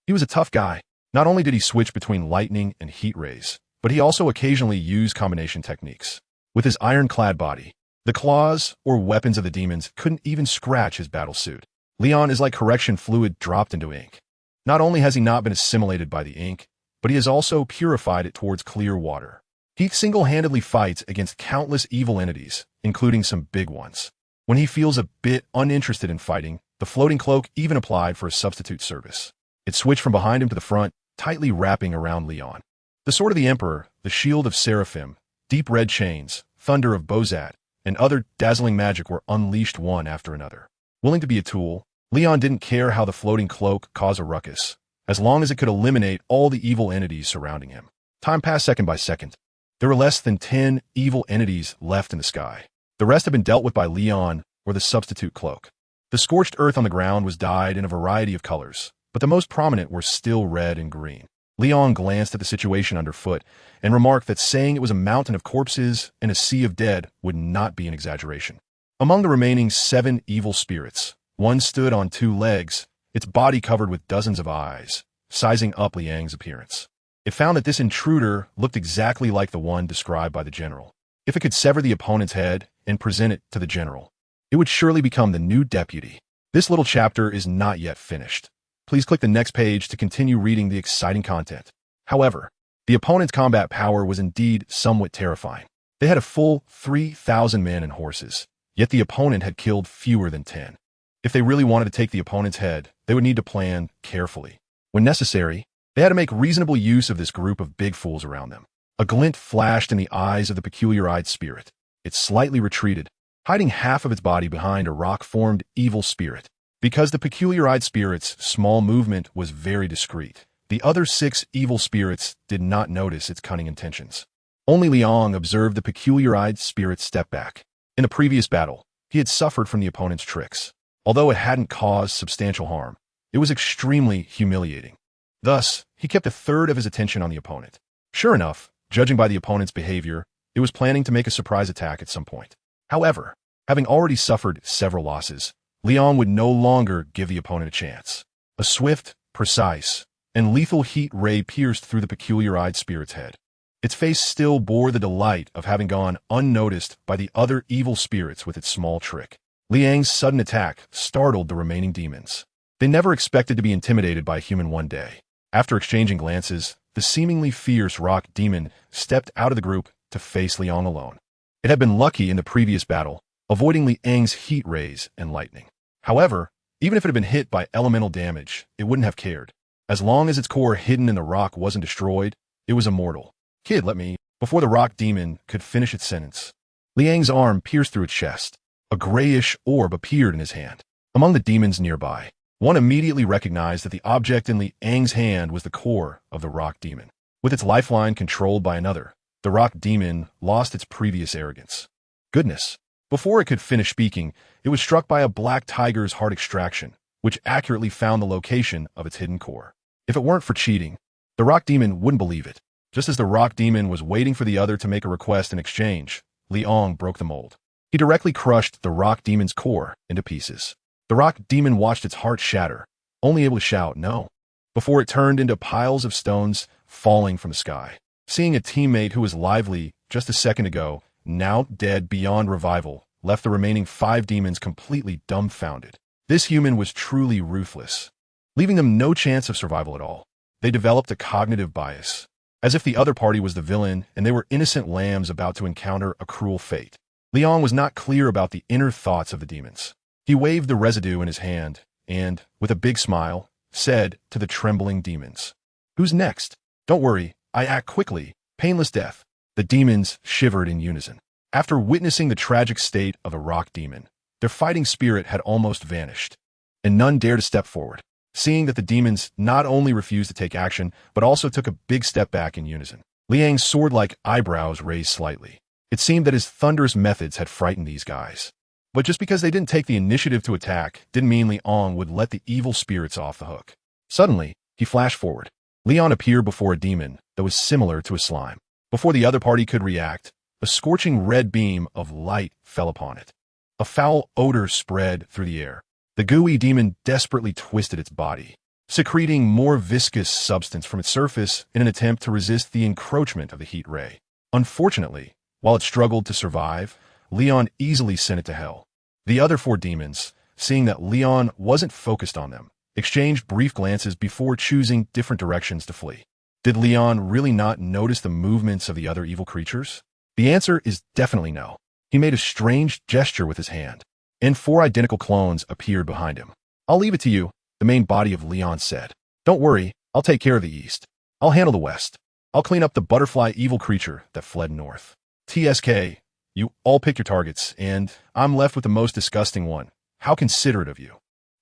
He was a tough guy. Not only did he switch between lightning and heat rays, but he also occasionally used combination techniques. With his iron-clad body, the claws or weapons of the demons couldn't even scratch his battle suit. Leon is like correction fluid dropped into ink. Not only has he not been assimilated by the ink, but he has also purified it towards clear water. He single-handedly fights against countless evil entities, including some big ones. When he feels a bit uninterested in fighting, the floating cloak even applied for a substitute service. It switched from behind him to the front, tightly wrapping around Leon. The sword of the Emperor, the shield of Seraphim, deep red chains, thunder of Bozat, and other dazzling magic were unleashed one after another. Willing to be a tool, Leon didn't care how the floating cloak caused a ruckus, as long as it could eliminate all the evil entities surrounding him. Time passed second by second. There were less than 10 evil entities left in the sky. The rest had been dealt with by Leon or the substitute cloak. The scorched earth on the ground was dyed in a variety of colors, but the most prominent were still red and green. Leon glanced at the situation underfoot and remarked that saying it was a mountain of corpses and a sea of dead would not be an exaggeration. Among the remaining 7 evil spirits, one stood on 2 legs, its body covered with dozens of eyes, sizing up Liang's appearance. It found that this intruder looked exactly like the one described by the general. If it could sever the opponent's head and present it to the general, it would surely become the new deputy. This little chapter is not yet finished. Please click the next page to continue reading the exciting content. However, the opponent's combat power was indeed somewhat terrifying. They had a full 3,000 men and horses, yet the opponent had killed fewer than 10. If they really wanted to take the opponent's head, they would need to plan carefully. When necessary, they had to make reasonable use of this group of big fools around them. A glint flashed in the eyes of the peculiar-eyed spirit. It slightly retreated, hiding half of its body behind a rock-formed evil spirit. Because the peculiar-eyed spirit's small movement was very discreet, the other 6 evil spirits did not notice its cunning intentions. Only Liang observed the peculiar-eyed spirit's step back. In the previous battle, he had suffered from the opponent's tricks. Although it hadn't caused substantial harm, it was extremely humiliating. Thus, he kept a third of his attention on the opponent. Sure enough, judging by the opponent's behavior, it was planning to make a surprise attack at some point. However, having already suffered several losses, Leon would no longer give the opponent a chance. A swift, precise, and lethal heat ray pierced through the peculiar-eyed spirit's head. Its face still bore the delight of having gone unnoticed by the other evil spirits with its small trick. Liang's sudden attack startled the remaining demons. They never expected to be intimidated by a human one day. After exchanging glances, the seemingly fierce rock demon stepped out of the group to face Liang alone. It had been lucky in the previous battle, avoiding Liang's heat rays and lightning. However, even if it had been hit by elemental damage, it wouldn't have cared. As long as its core hidden in the rock wasn't destroyed, it was immortal. "Kid, let me..." Before the rock demon could finish its sentence, Liang's arm pierced through its chest. A grayish orb appeared in his hand. Among the demons nearby, one immediately recognized that the object in Liang's hand was the core of the rock demon. With its lifeline controlled by another, the rock demon lost its previous arrogance. Goodness. Before it could finish speaking, it was struck by a black tiger's heart extraction, which accurately found the location of its hidden core. If it weren't for cheating, the rock demon wouldn't believe it. Just as the rock demon was waiting for the other to make a request in exchange, Liang broke the mold. He directly crushed the rock demon's core into pieces. The rock demon watched its heart shatter, only able to shout no, before it turned into piles of stones falling from the sky. Seeing a teammate who was lively just a second ago, now dead beyond revival, left the remaining 5 demons completely dumbfounded. This human was truly ruthless, leaving them no chance of survival at all. They developed a cognitive bias, as if the other party was the villain and they were innocent lambs about to encounter a cruel fate. Liang was not clear about the inner thoughts of the demons. He waved the residue in his hand and, with a big smile, said to the trembling demons, "Who's next? Don't worry, I act quickly, painless death." The demons shivered in unison. After witnessing the tragic state of the rock demon, their fighting spirit had almost vanished, and none dared to step forward. Seeing that the demons not only refused to take action, but also took a big step back in unison, Liang's sword-like eyebrows raised slightly. It seemed that his thunderous methods had frightened these guys. But just because they didn't take the initiative to attack didn't mean Liang would let the evil spirits off the hook. Suddenly, he flashed forward. Liang appeared before a demon that was similar to a slime. Before the other party could react, a scorching red beam of light fell upon it. A foul odor spread through the air. The gooey demon desperately twisted its body, secreting more viscous substance from its surface in an attempt to resist the encroachment of the heat ray. Unfortunately, while it struggled to survive, Liang easily sent it to hell. The other 4 demons, seeing that Liang wasn't focused on them, exchanged brief glances before choosing different directions to flee. Did Liang really not notice the movements of the other evil creatures? The answer is definitely no. He made a strange gesture with his hand, and 4 identical clones appeared behind him. "I'll leave it to you," the main body of Liang said. "Don't worry, I'll take care of the east. I'll handle the west. I'll clean up the butterfly evil creature that fled north. TSK, you all pick your targets, and I'm left with the most disgusting one. How considerate of you."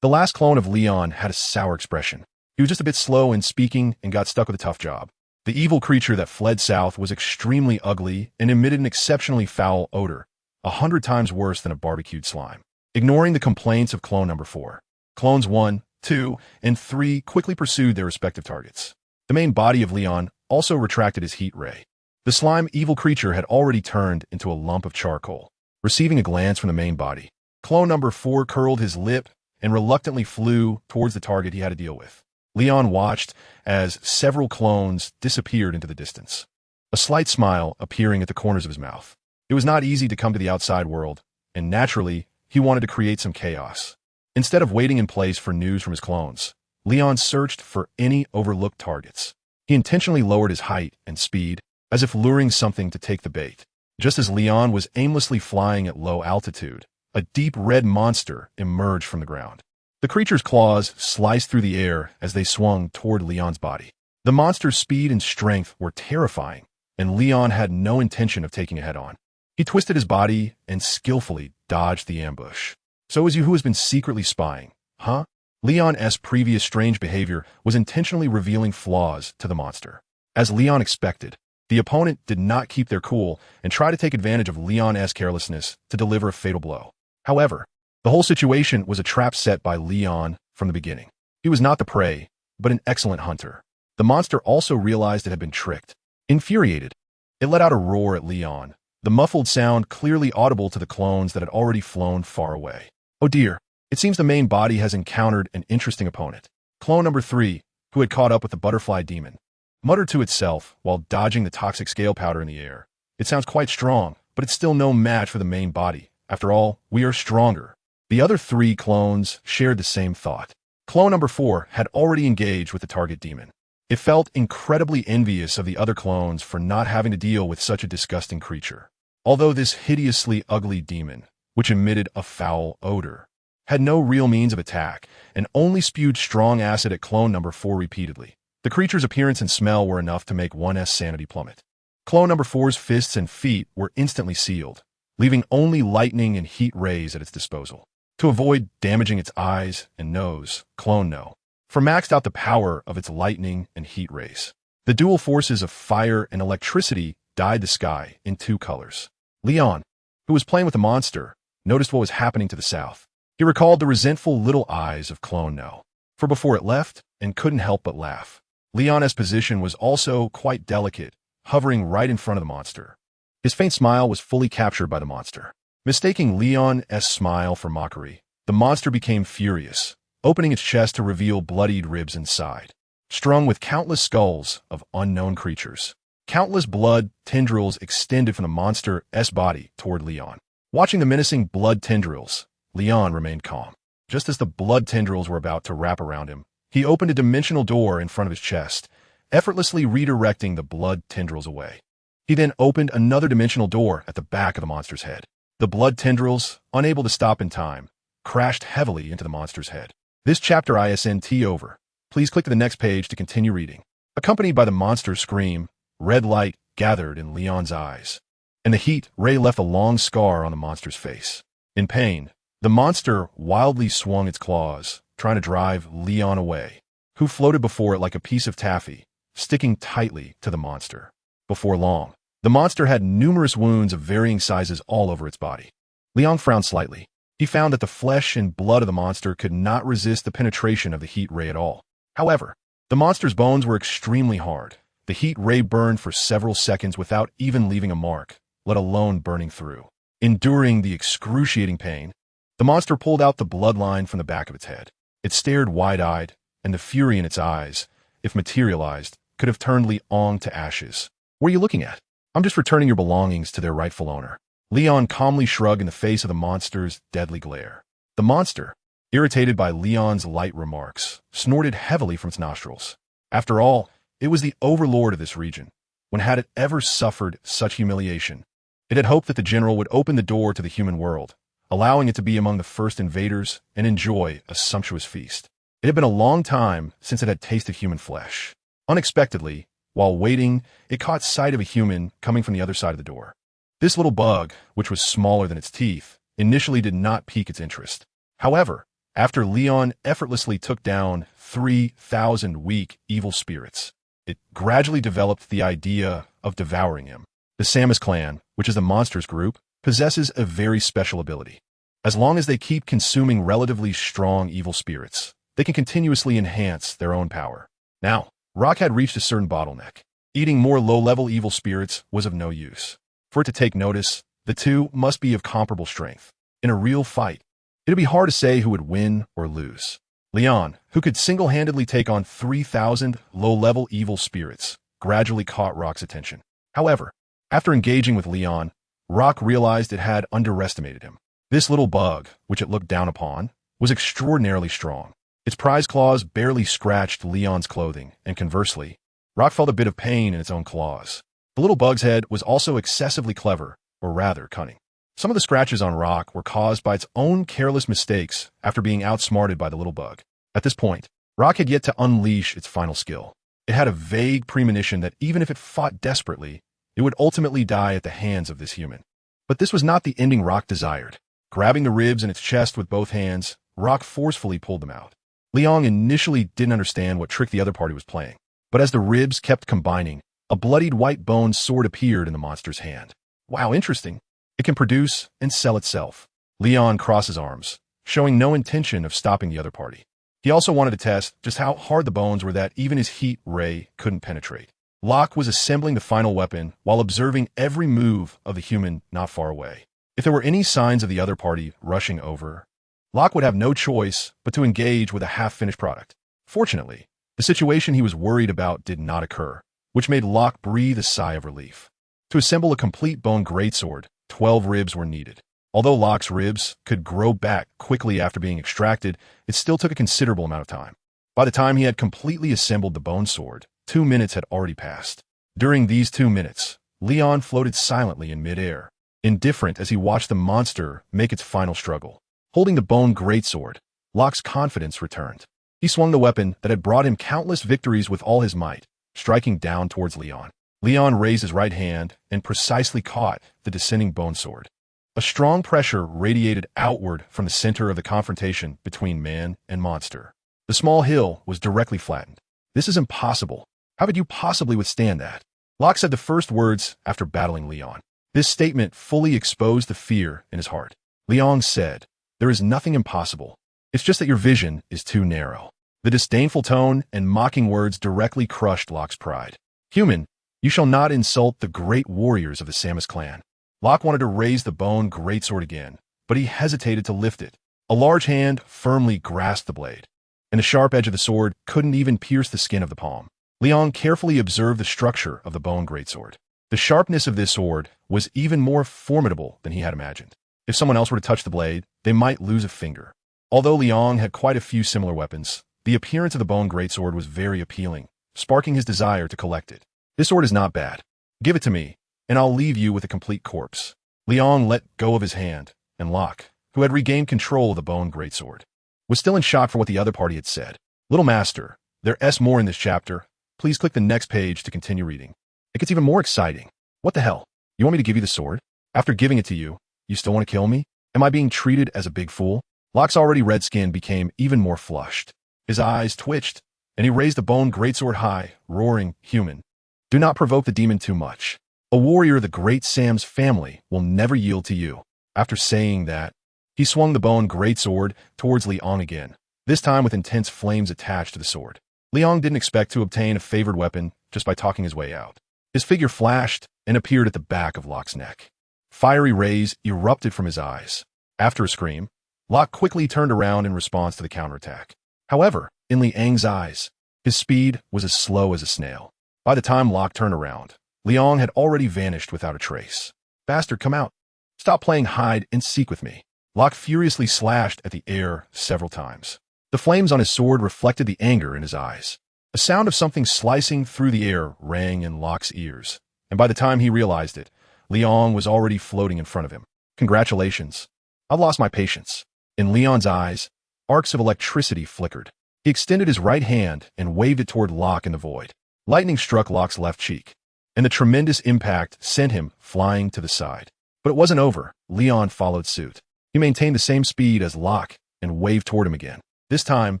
The last clone of Liang had a sour expression. He was just a bit slow in speaking and got stuck with a tough job. The evil creature that fled south was extremely ugly and emitted an exceptionally foul odor, 100 times worse than a barbecued slime. Ignoring the complaints of clone number 4, clones 1, 2, and 3 quickly pursued their respective targets. The main body of Liang also retracted his heat ray. The slime evil creature had already turned into a lump of charcoal. Receiving a glance from the main body, clone number 4 curled his lip and reluctantly flew towards the target he had to deal with. Liang watched as several clones disappeared into the distance, a slight smile appearing at the corners of his mouth. It was not easy to come to the outside world, and naturally, he wanted to create some chaos. Instead of waiting in place for news from his clones, Liang searched for any overlooked targets. He intentionally lowered his height and speed, as if luring something to take the bait. Just as Liang was aimlessly flying at low altitude, a deep red monster emerged from the ground. The creature's claws sliced through the air as they swung toward Liang's body. The monster's speed and strength were terrifying, and Liang had no intention of taking it head-on. He twisted his body and skillfully dodged the ambush. "So is you who has been secretly spying, huh?" Liang's previous strange behavior was intentionally revealing flaws to the monster. As Liang expected, the opponent did not keep their cool and tried to take advantage of Liang's carelessness to deliver a fatal blow. However, the whole situation was a trap set by Liang from the beginning. He was not the prey, but an excellent hunter. The monster also realized it had been tricked. Infuriated, it let out a roar at Liang, the muffled sound clearly audible to the clones that had already flown far away. "Oh dear, it seems the main body has encountered an interesting opponent." Clone number 3, who had caught up with the butterfly demon, muttered to itself while dodging the toxic scale powder in the air. "It sounds quite strong, but it's still no match for the main body. After all, we are stronger." The other 3 clones shared the same thought. Clone number 4 had already engaged with the target demon. It felt incredibly envious of the other clones for not having to deal with such a disgusting creature. Although this hideously ugly demon, which emitted a foul odor, had no real means of attack and only spewed strong acid at clone number 4 repeatedly, the creature's appearance and smell were enough to make one's sanity plummet. Clone number 4's fists and feet were instantly sealed, leaving only lightning and heat rays at its disposal. To avoid damaging its eyes and nose, Clone No maxed out the power of its lightning and heat rays. The dual forces of fire and electricity dyed the sky in two colors. Leon, who was playing with the monster, noticed what was happening to the south. He recalled the resentful little eyes of Clone No, for before it left, and couldn't help but laugh. Leon's position was also quite delicate, hovering right in front of the monster. His faint smile was fully captured by the monster. Mistaking Leon's smile for mockery, the monster became furious, opening its chest to reveal bloodied ribs inside, strung with countless skulls of unknown creatures. Countless blood tendrils extended from the monster's body toward Leon. Watching the menacing blood tendrils, Leon remained calm. Just as the blood tendrils were about to wrap around him, he opened a dimensional door in front of his chest, effortlessly redirecting the blood tendrils away. He then opened another dimensional door at the back of the monster's head. The blood tendrils, unable to stop in time, crashed heavily into the monster's head. This chapter isn't over. Please click to the next page to continue reading. Accompanied by the monster's scream, red light gathered in Leon's eyes, and the heat ray left a long scar on the monster's face. In pain, the monster wildly swung its claws, trying to drive Leon away, who floated before it like a piece of taffy, sticking tightly to the monster. Before long, the monster had numerous wounds of varying sizes all over its body. Leon frowned slightly. He found that the flesh and blood of the monster could not resist the penetration of the heat ray at all. However, the monster's bones were extremely hard. The heat ray burned for several seconds without even leaving a mark, let alone burning through. Enduring the excruciating pain, the monster pulled out the bloodline from the back of its head. It stared wide-eyed, and the fury in its eyes, if materialized, could have turned Leon to ashes. What are you looking at? I'm just returning your belongings to their rightful owner. Leon calmly shrugged in the face of the monster's deadly glare. The monster, irritated by Leon's light remarks, snorted heavily from its nostrils. After all, it was the overlord of this region. When had it ever suffered such humiliation? It had hoped that the general would open the door to the human world, allowing it to be among the first invaders and enjoy a sumptuous feast. It had been a long time since it had tasted human flesh. Unexpectedly, while waiting, it caught sight of a human coming from the other side of the door. This little bug, which was smaller than its teeth, initially did not pique its interest. However, after Leon effortlessly took down 3,000 weak, evil spirits, it gradually developed the idea of devouring him. The Samus clan, which is the monsters group, possesses a very special ability. As long as they keep consuming relatively strong evil spirits, they can continuously enhance their own power. Now, Rock had reached a certain bottleneck. Eating more low-level evil spirits was of no use. For it to take notice, the two must be of comparable strength. In a real fight, it'd be hard to say who would win or lose. Leon, who could single-handedly take on 3,000 low-level evil spirits, gradually caught Rock's attention. However, after engaging with Leon, Rock realized it had underestimated him. This little bug, which it looked down upon, was extraordinarily strong. Its prize claws barely scratched Leon's clothing, and conversely, Rock felt a bit of pain in its own claws. The little bug's head was also excessively clever, or rather cunning. Some of the scratches on Rock were caused by its own careless mistakes after being outsmarted by the little bug. At this point, Rock had yet to unleash its final skill. It had a vague premonition that even if it fought desperately, it would ultimately die at the hands of this human. But this was not the ending Rock desired. Grabbing the ribs in its chest with both hands, Rock forcefully pulled them out. Leon initially didn't understand what trick the other party was playing, but as the ribs kept combining, a bloodied white bone sword appeared in the monster's hand. Wow, interesting. It can produce and sell itself. Leon crossed his arms, showing no intention of stopping the other party. He also wanted to test just how hard the bones were that even his heat ray couldn't penetrate. Locke was assembling the final weapon while observing every move of the human not far away. If there were any signs of the other party rushing over, Locke would have no choice but to engage with a half-finished product. Fortunately, the situation he was worried about did not occur, which made Locke breathe a sigh of relief. To assemble a complete bone greatsword, 12 ribs were needed. Although Locke's ribs could grow back quickly after being extracted, it still took a considerable amount of time. By the time he had completely assembled the bone sword, 2 minutes had already passed. During these 2 minutes, Leon floated silently in midair, indifferent as he watched the monster make its final struggle. Holding the bone greatsword, Locke's confidence returned. He swung the weapon that had brought him countless victories with all his might, striking down towards Leon. Leon raised his right hand and precisely caught the descending bone sword. A strong pressure radiated outward from the center of the confrontation between man and monster. The small hill was directly flattened. This is impossible. How could you possibly withstand that? Locke said the first words after battling Leon. This statement fully exposed the fear in his heart. Leon said, "There is nothing impossible. It's just that your vision is too narrow." The disdainful tone and mocking words directly crushed Locke's pride. "Human, you shall not insult the great warriors of the Samus clan." Locke wanted to raise the bone greatsword again, but he hesitated to lift it. A large hand firmly grasped the blade, and the sharp edge of the sword couldn't even pierce the skin of the palm. Leon carefully observed the structure of the bone greatsword. The sharpness of this sword was even more formidable than he had imagined. If someone else were to touch the blade, they might lose a finger. Although Leon had quite a few similar weapons, the appearance of the bone greatsword was very appealing, sparking his desire to collect it. "This sword is not bad. Give it to me, and I'll leave you with a complete corpse." Leon let go of his hand, and Locke, who had regained control of the bone greatsword, was still in shock for what the other party had said. "Little Master, there's more in this chapter. Please click the next page to continue reading. It gets even more exciting." "What the hell? You want me to give you the sword? After giving it to you, you still want to kill me? Am I being treated as a big fool?" Locke's already red skin became even more flushed. His eyes twitched, and he raised the bone greatsword high, roaring, "Human, do not provoke the demon too much. A warrior of the great Sam's family will never yield to you." After saying that, he swung the bone greatsword towards Leon again, this time with intense flames attached to the sword. Leon didn't expect to obtain a favored weapon just by talking his way out. His figure flashed and appeared at the back of Locke's neck. Fiery rays erupted from his eyes. After a scream, Locke quickly turned around in response to the counterattack. However, in Liang's eyes, his speed was as slow as a snail. By the time Locke turned around, Leon had already vanished without a trace. "Bastard, come out. Stop playing hide and seek with me." Locke furiously slashed at the air several times. The flames on his sword reflected the anger in his eyes. A sound of something slicing through the air rang in Locke's ears, and by the time he realized it, Leon was already floating in front of him. "Congratulations. I've lost my patience." In Leon's eyes, arcs of electricity flickered. He extended his right hand and waved it toward Locke in the void. Lightning struck Locke's left cheek, and the tremendous impact sent him flying to the side. But it wasn't over. Leon followed suit. He maintained the same speed as Locke and waved toward him again. This time,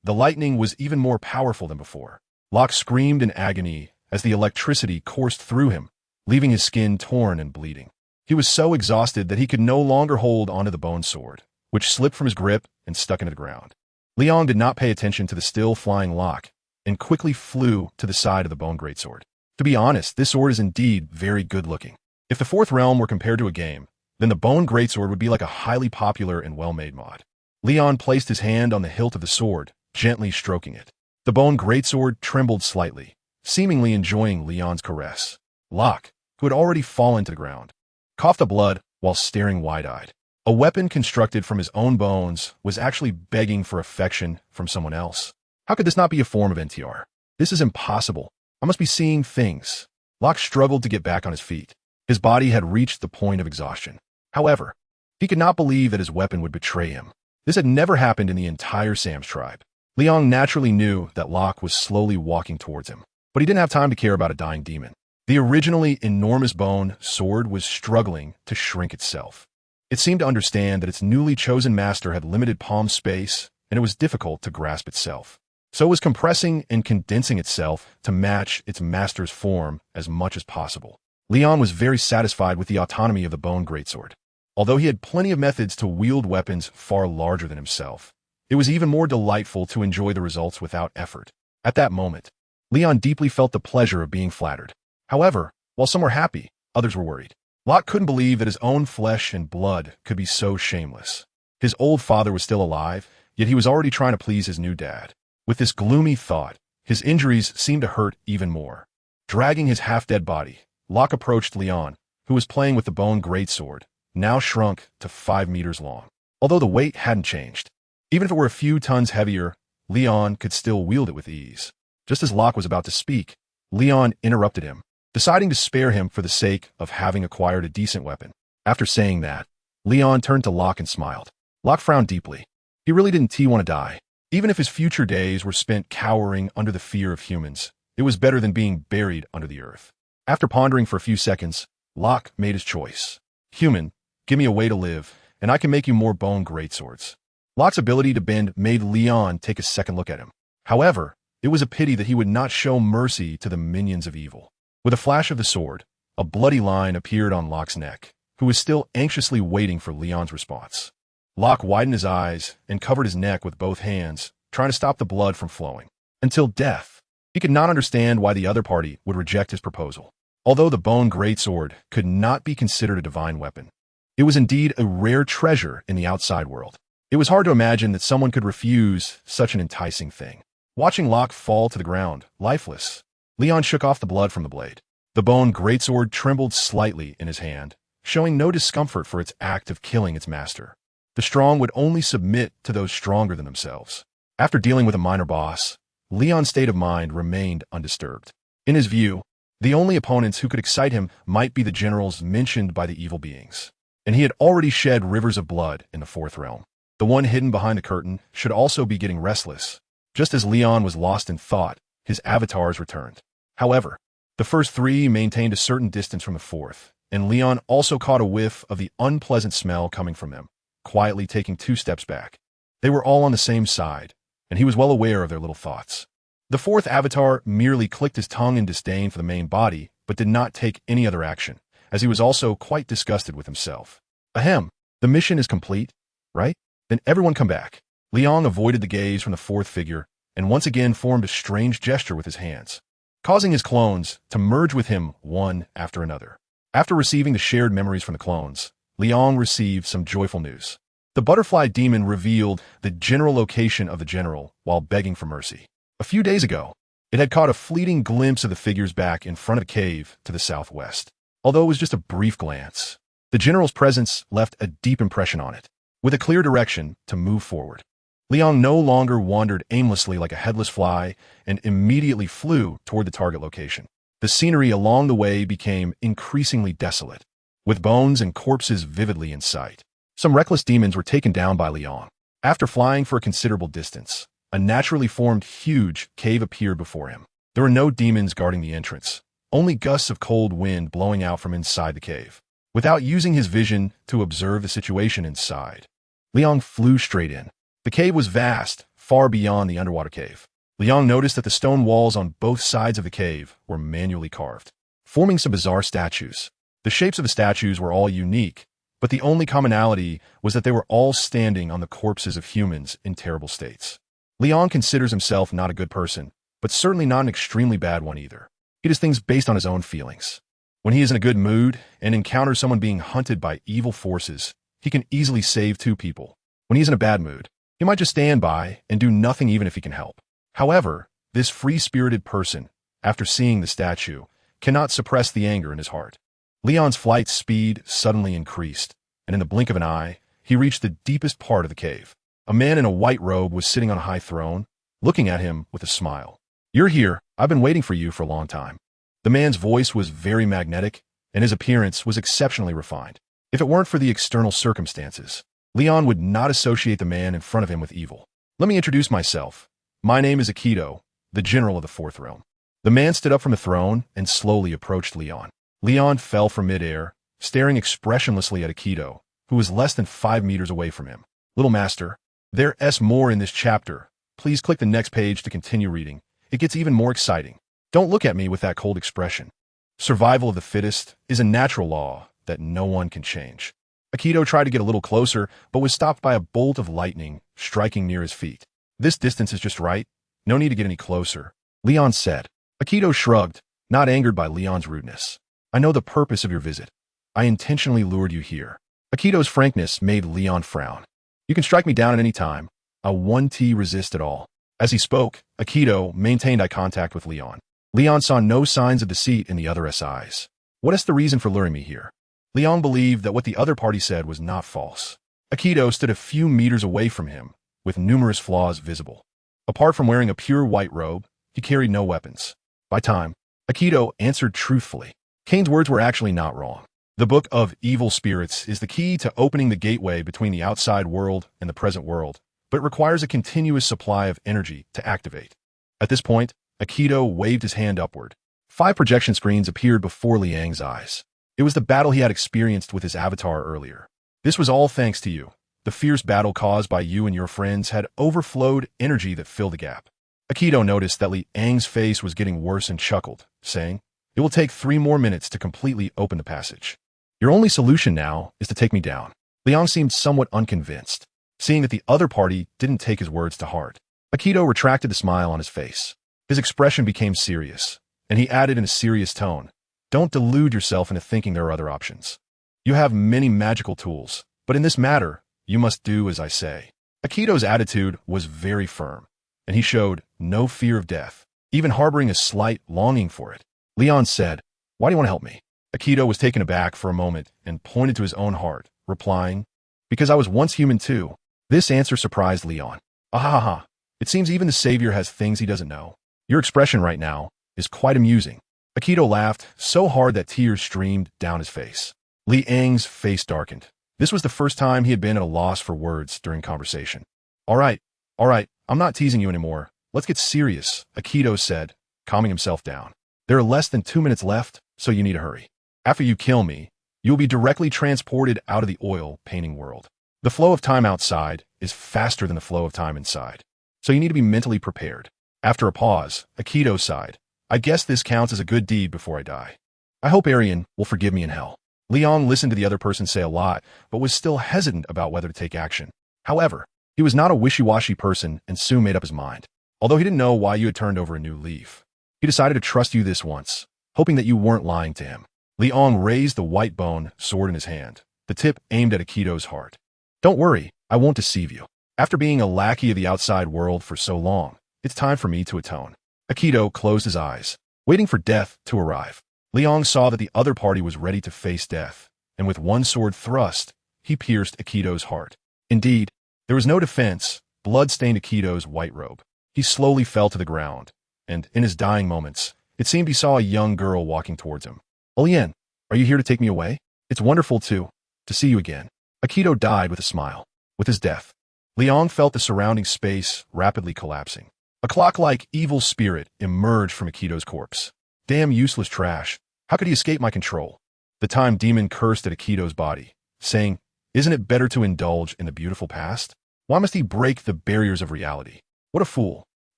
the lightning was even more powerful than before. Locke screamed in agony as the electricity coursed through him, leaving his skin torn and bleeding. He was so exhausted that he could no longer hold onto the bone sword, which slipped from his grip and stuck into the ground. Leon did not pay attention to the still flying Locke and quickly flew to the side of the bone greatsword. To be honest, this sword is indeed very good looking. If the Fourth Realm were compared to a game, then the bone greatsword would be like a highly popular and well-made mod. Leon placed his hand on the hilt of the sword, gently stroking it. The bone greatsword trembled slightly, seemingly enjoying Leon's caress. Locke, who had already fallen to the ground, coughed up blood while staring wide-eyed. A weapon constructed from his own bones was actually begging for affection from someone else. How could this not be a form of NTR? This is impossible. I must be seeing things. Locke struggled to get back on his feet. His body had reached the point of exhaustion. However, he could not believe that his weapon would betray him. This had never happened in the entire Sam's tribe. Leon naturally knew that Locke was slowly walking towards him, but he didn't have time to care about a dying demon. The originally enormous bone sword was struggling to shrink itself. It seemed to understand that its newly chosen master had limited palm space, and it was difficult to grasp itself. So it was compressing and condensing itself to match its master's form as much as possible. Leon was very satisfied with the autonomy of the bone greatsword. Although he had plenty of methods to wield weapons far larger than himself, it was even more delightful to enjoy the results without effort. At that moment, Leon deeply felt the pleasure of being flattered. However, while some were happy, others were worried. Locke couldn't believe that his own flesh and blood could be so shameless. His old father was still alive, yet he was already trying to please his new dad. With this gloomy thought, his injuries seemed to hurt even more. Dragging his half-dead body, Locke approached Leon, who was playing with the bone greatsword, now shrunk to 5 meters long. Although the weight hadn't changed, even if it were a few tons heavier, Leon could still wield it with ease. Just as Locke was about to speak, Leon interrupted him, deciding to spare him for the sake of having acquired a decent weapon. After saying that, Leon turned to Locke and smiled. Locke frowned deeply. He really didn't want to die. Even if his future days were spent cowering under the fear of humans, it was better than being buried under the earth. After pondering for a few seconds, Locke made his choice. "Human, give me a way to live, and I can make you more bone greatswords." Locke's ability to bend made Leon take a second look at him. However, it was a pity that he would not show mercy to the minions of evil. With a flash of the sword, a bloody line appeared on Locke's neck, who was still anxiously waiting for Leon's response. Locke widened his eyes and covered his neck with both hands, trying to stop the blood from flowing. Until death. He could not understand why the other party would reject his proposal. Although the bone greatsword could not be considered a divine weapon, it was indeed a rare treasure in the outside world. It was hard to imagine that someone could refuse such an enticing thing. Watching Locke fall to the ground, lifeless, Leon shook off the blood from the blade. The bone greatsword trembled slightly in his hand, showing no discomfort for its act of killing its master. The strong would only submit to those stronger than themselves. After dealing with a minor boss, Leon's state of mind remained undisturbed. In his view, the only opponents who could excite him might be the generals mentioned by the evil beings. And he had already shed rivers of blood in the fourth realm. The one hidden behind the curtain should also be getting restless. Just as Leon was lost in thought, his avatars returned. However, the first three maintained a certain distance from the fourth, and Leon also caught a whiff of the unpleasant smell coming from them, quietly taking 2 steps back. They were all on the same side, and he was well aware of their little thoughts. The fourth avatar merely clicked his tongue in disdain for the main body, but did not take any other action, as he was also quite disgusted with himself. Ahem, the mission is complete, right? Then everyone come back. Leon avoided the gaze from the fourth figure, and once again formed a strange gesture with his hands, causing his clones to merge with him one after another. After receiving the shared memories from the clones, Leon received some joyful news. The butterfly demon revealed the general location of the general while begging for mercy. A few days ago, it had caught a fleeting glimpse of the figures back in front of the cave to the southwest. Although it was just a brief glance, the general's presence left a deep impression on it. With a clear direction to move forward, Leon no longer wandered aimlessly like a headless fly and immediately flew toward the target location. The scenery along the way became increasingly desolate, with bones and corpses vividly in sight. Some reckless demons were taken down by Leon. After flying for a considerable distance, a naturally formed huge cave appeared before him. There were no demons guarding the entrance, only gusts of cold wind blowing out from inside the cave. Without using his vision to observe the situation inside, Leon flew straight in. The cave was vast, far beyond the underwater cave. Leon noticed that the stone walls on both sides of the cave were manually carved, forming some bizarre statues. The shapes of the statues were all unique, but the only commonality was that they were all standing on the corpses of humans in terrible states. Leon considers himself not a good person, but certainly not an extremely bad one either. He does things based on his own feelings. When he is in a good mood and encounters someone being hunted by evil forces, he can easily save 2 people. When he is in a bad mood, he might just stand by and do nothing even if he can help. However, this free-spirited person, after seeing the statue, cannot suppress the anger in his heart. Leon's flight speed suddenly increased, and in the blink of an eye, he reached the deepest part of the cave. A man in a white robe was sitting on a high throne, looking at him with a smile. "You're here. I've been waiting for you for a long time." The man's voice was very magnetic, and his appearance was exceptionally refined. If it weren't for the external circumstances, Leon would not associate the man in front of him with evil. "Let me introduce myself. My name is Aikido, the general of the fourth realm." The man stood up from the throne and slowly approached Leon. Leon fell from midair, staring expressionlessly at Aikido, who was less than 5 meters away from him. "Little master, there's more in this chapter. Please click the next page to continue reading. It gets even more exciting. Don't look at me with that cold expression. Survival of the fittest is a natural law that no one can change." Aikido tried to get a little closer, but was stopped by a bolt of lightning striking near his feet. "This distance is just right. No need to get any closer," Leon said. Aikido shrugged, not angered by Leon's rudeness. "I know the purpose of your visit. I intentionally lured you here." Aikido's frankness made Leon frown. "You can strike me down at any time. I won't resist at all." As he spoke, Aikido maintained eye contact with Leon. Leon saw no signs of deceit in the other's eyes. "What is the reason for luring me here?" Leon believed that what the other party said was not false. Aikido stood a few meters away from him, with numerous flaws visible. Apart from wearing a pure white robe, he carried no weapons. By time, Aikido answered truthfully. Kane's words were actually not wrong. The Book of Evil Spirits is the key to opening the gateway between the outside world and the present world, but it requires a continuous supply of energy to activate. At this point, Aikido waved his hand upward. 5 projection screens appeared before Liang's eyes. It was the battle he had experienced with his avatar earlier. "This was all thanks to you. The fierce battle caused by you and your friends had overflowed energy that filled the gap." Aikido noticed that Liang's face was getting worse and chuckled, saying, It will take 3 more minutes to completely open the passage. Your only solution now is to take me down. Liang seemed somewhat unconvinced, seeing that the other party didn't take his words to heart. Akito retracted the smile on his face. His expression became serious, and he added in a serious tone, "Don't delude yourself into thinking there are other options. You have many magical tools, but in this matter, you must do as I say." Akito's attitude was very firm, and he showed no fear of death, even harboring a slight longing for it. Leon said, "Why do you want to help me?" Akito was taken aback for a moment and pointed to his own heart, replying, "Because I was once human too." This answer surprised Leon. "Ahaha, it seems even the Savior has things he doesn't know. Your expression right now is quite amusing." Akito laughed so hard that tears streamed down his face. Li Ang's face darkened. This was the first time he had been at a loss for words during conversation. All right, I'm not teasing you anymore. Let's get serious," Akito said, calming himself down. "There are less than 2 minutes left, so you need to hurry. After you kill me, you will be directly transported out of the oil painting world. The flow of time outside is faster than the flow of time inside, so you need to be mentally prepared." After a pause, Akito sighed. "I guess this counts as a good deed before I die. I hope Arian will forgive me in hell." Liang listened to the other person say a lot, but was still hesitant about whether to take action. However, he was not a wishy-washy person and soon made up his mind. Although he didn't know why you had turned over a new leaf, he decided to trust you this once, hoping that you weren't lying to him. Liang raised the white bone sword in his hand, the tip aimed at Akito's heart. "Don't worry, I won't deceive you. After being a lackey of the outside world for so long, it's time for me to atone." Akito closed his eyes, waiting for death to arrive. Liang saw that the other party was ready to face death, and with one sword thrust, he pierced Akito's heart. Indeed, there was no defense. Blood stained Akito's white robe. He slowly fell to the ground, and in his dying moments, it seemed he saw a young girl walking towards him. "Olian, are you here to take me away? It's wonderful to see you again." Akito died with a smile. With his death, Liang felt the surrounding space rapidly collapsing. A clock-like evil spirit emerged from Akito's corpse. "Damn useless trash. How could he escape my control?" The time demon cursed at Akito's body, saying, "Isn't it better to indulge in the beautiful past? Why must he break the barriers of reality? What a fool."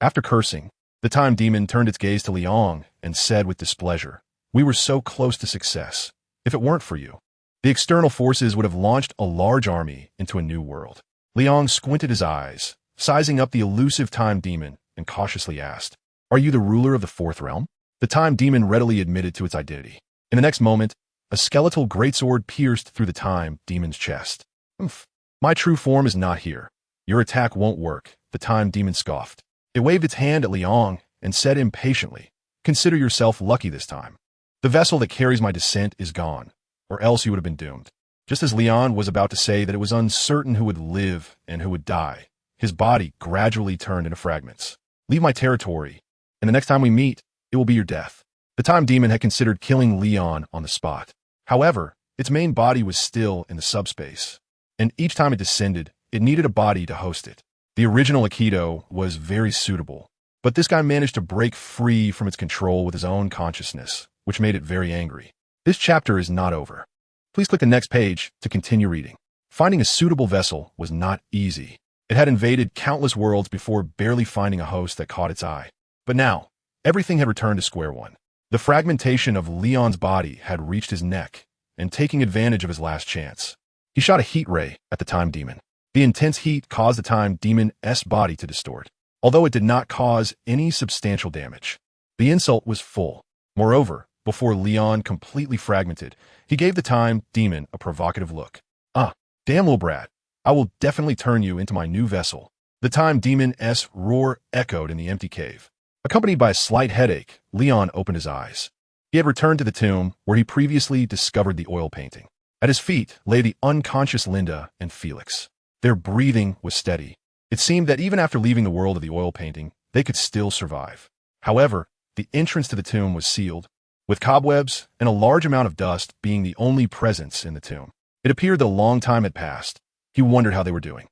After cursing, the time demon turned its gaze to Liang and said with displeasure, "We were so close to success. If it weren't for you, the external forces would have launched a large army into a new world." Liang squinted his eyes, sizing up the elusive time demon, and cautiously asked, "Are you the ruler of the fourth realm?" The time demon readily admitted to its identity. In the next moment, a skeletal greatsword pierced through the time demon's chest. "Umph, my true form is not here. Your attack won't work," the time demon scoffed. It waved its hand at Liang and said impatiently, "Consider yourself lucky this time. The vessel that carries my descent is gone, or else you would have been doomed." Just as Liang was about to say that it was uncertain who would live and who would die, his body gradually turned into fragments. "Leave my territory, and the next time we meet, it will be your death." The time demon had considered killing Leon on the spot. However, its main body was still in the subspace, and each time it descended, it needed a body to host it. The original Akito was very suitable, but this guy managed to break free from its control with his own consciousness, which made it very angry. This chapter is not over. Please click the next page to continue reading. Finding a suitable vessel was not easy. It had invaded countless worlds before barely finding a host that caught its eye. But now, everything had returned to square one. The fragmentation of Leon's body had reached his neck, and taking advantage of his last chance, he shot a heat ray at the time demon. The intense heat caused the time demon's body to distort, although it did not cause any substantial damage. The insult was full. Moreover, before Leon completely fragmented, he gave the time demon a provocative look. "Ah, damn little brat. I will definitely turn you into my new vessel." The time demon's roar echoed in the empty cave. Accompanied by a slight headache, Leon opened his eyes. He had returned to the tomb where he previously discovered the oil painting. At his feet lay the unconscious Linda and Felix. Their breathing was steady. It seemed that even after leaving the world of the oil painting, they could still survive. However, the entrance to the tomb was sealed, with cobwebs and a large amount of dust being the only presence in the tomb. It appeared that a long time had passed. He wondered how they were doing.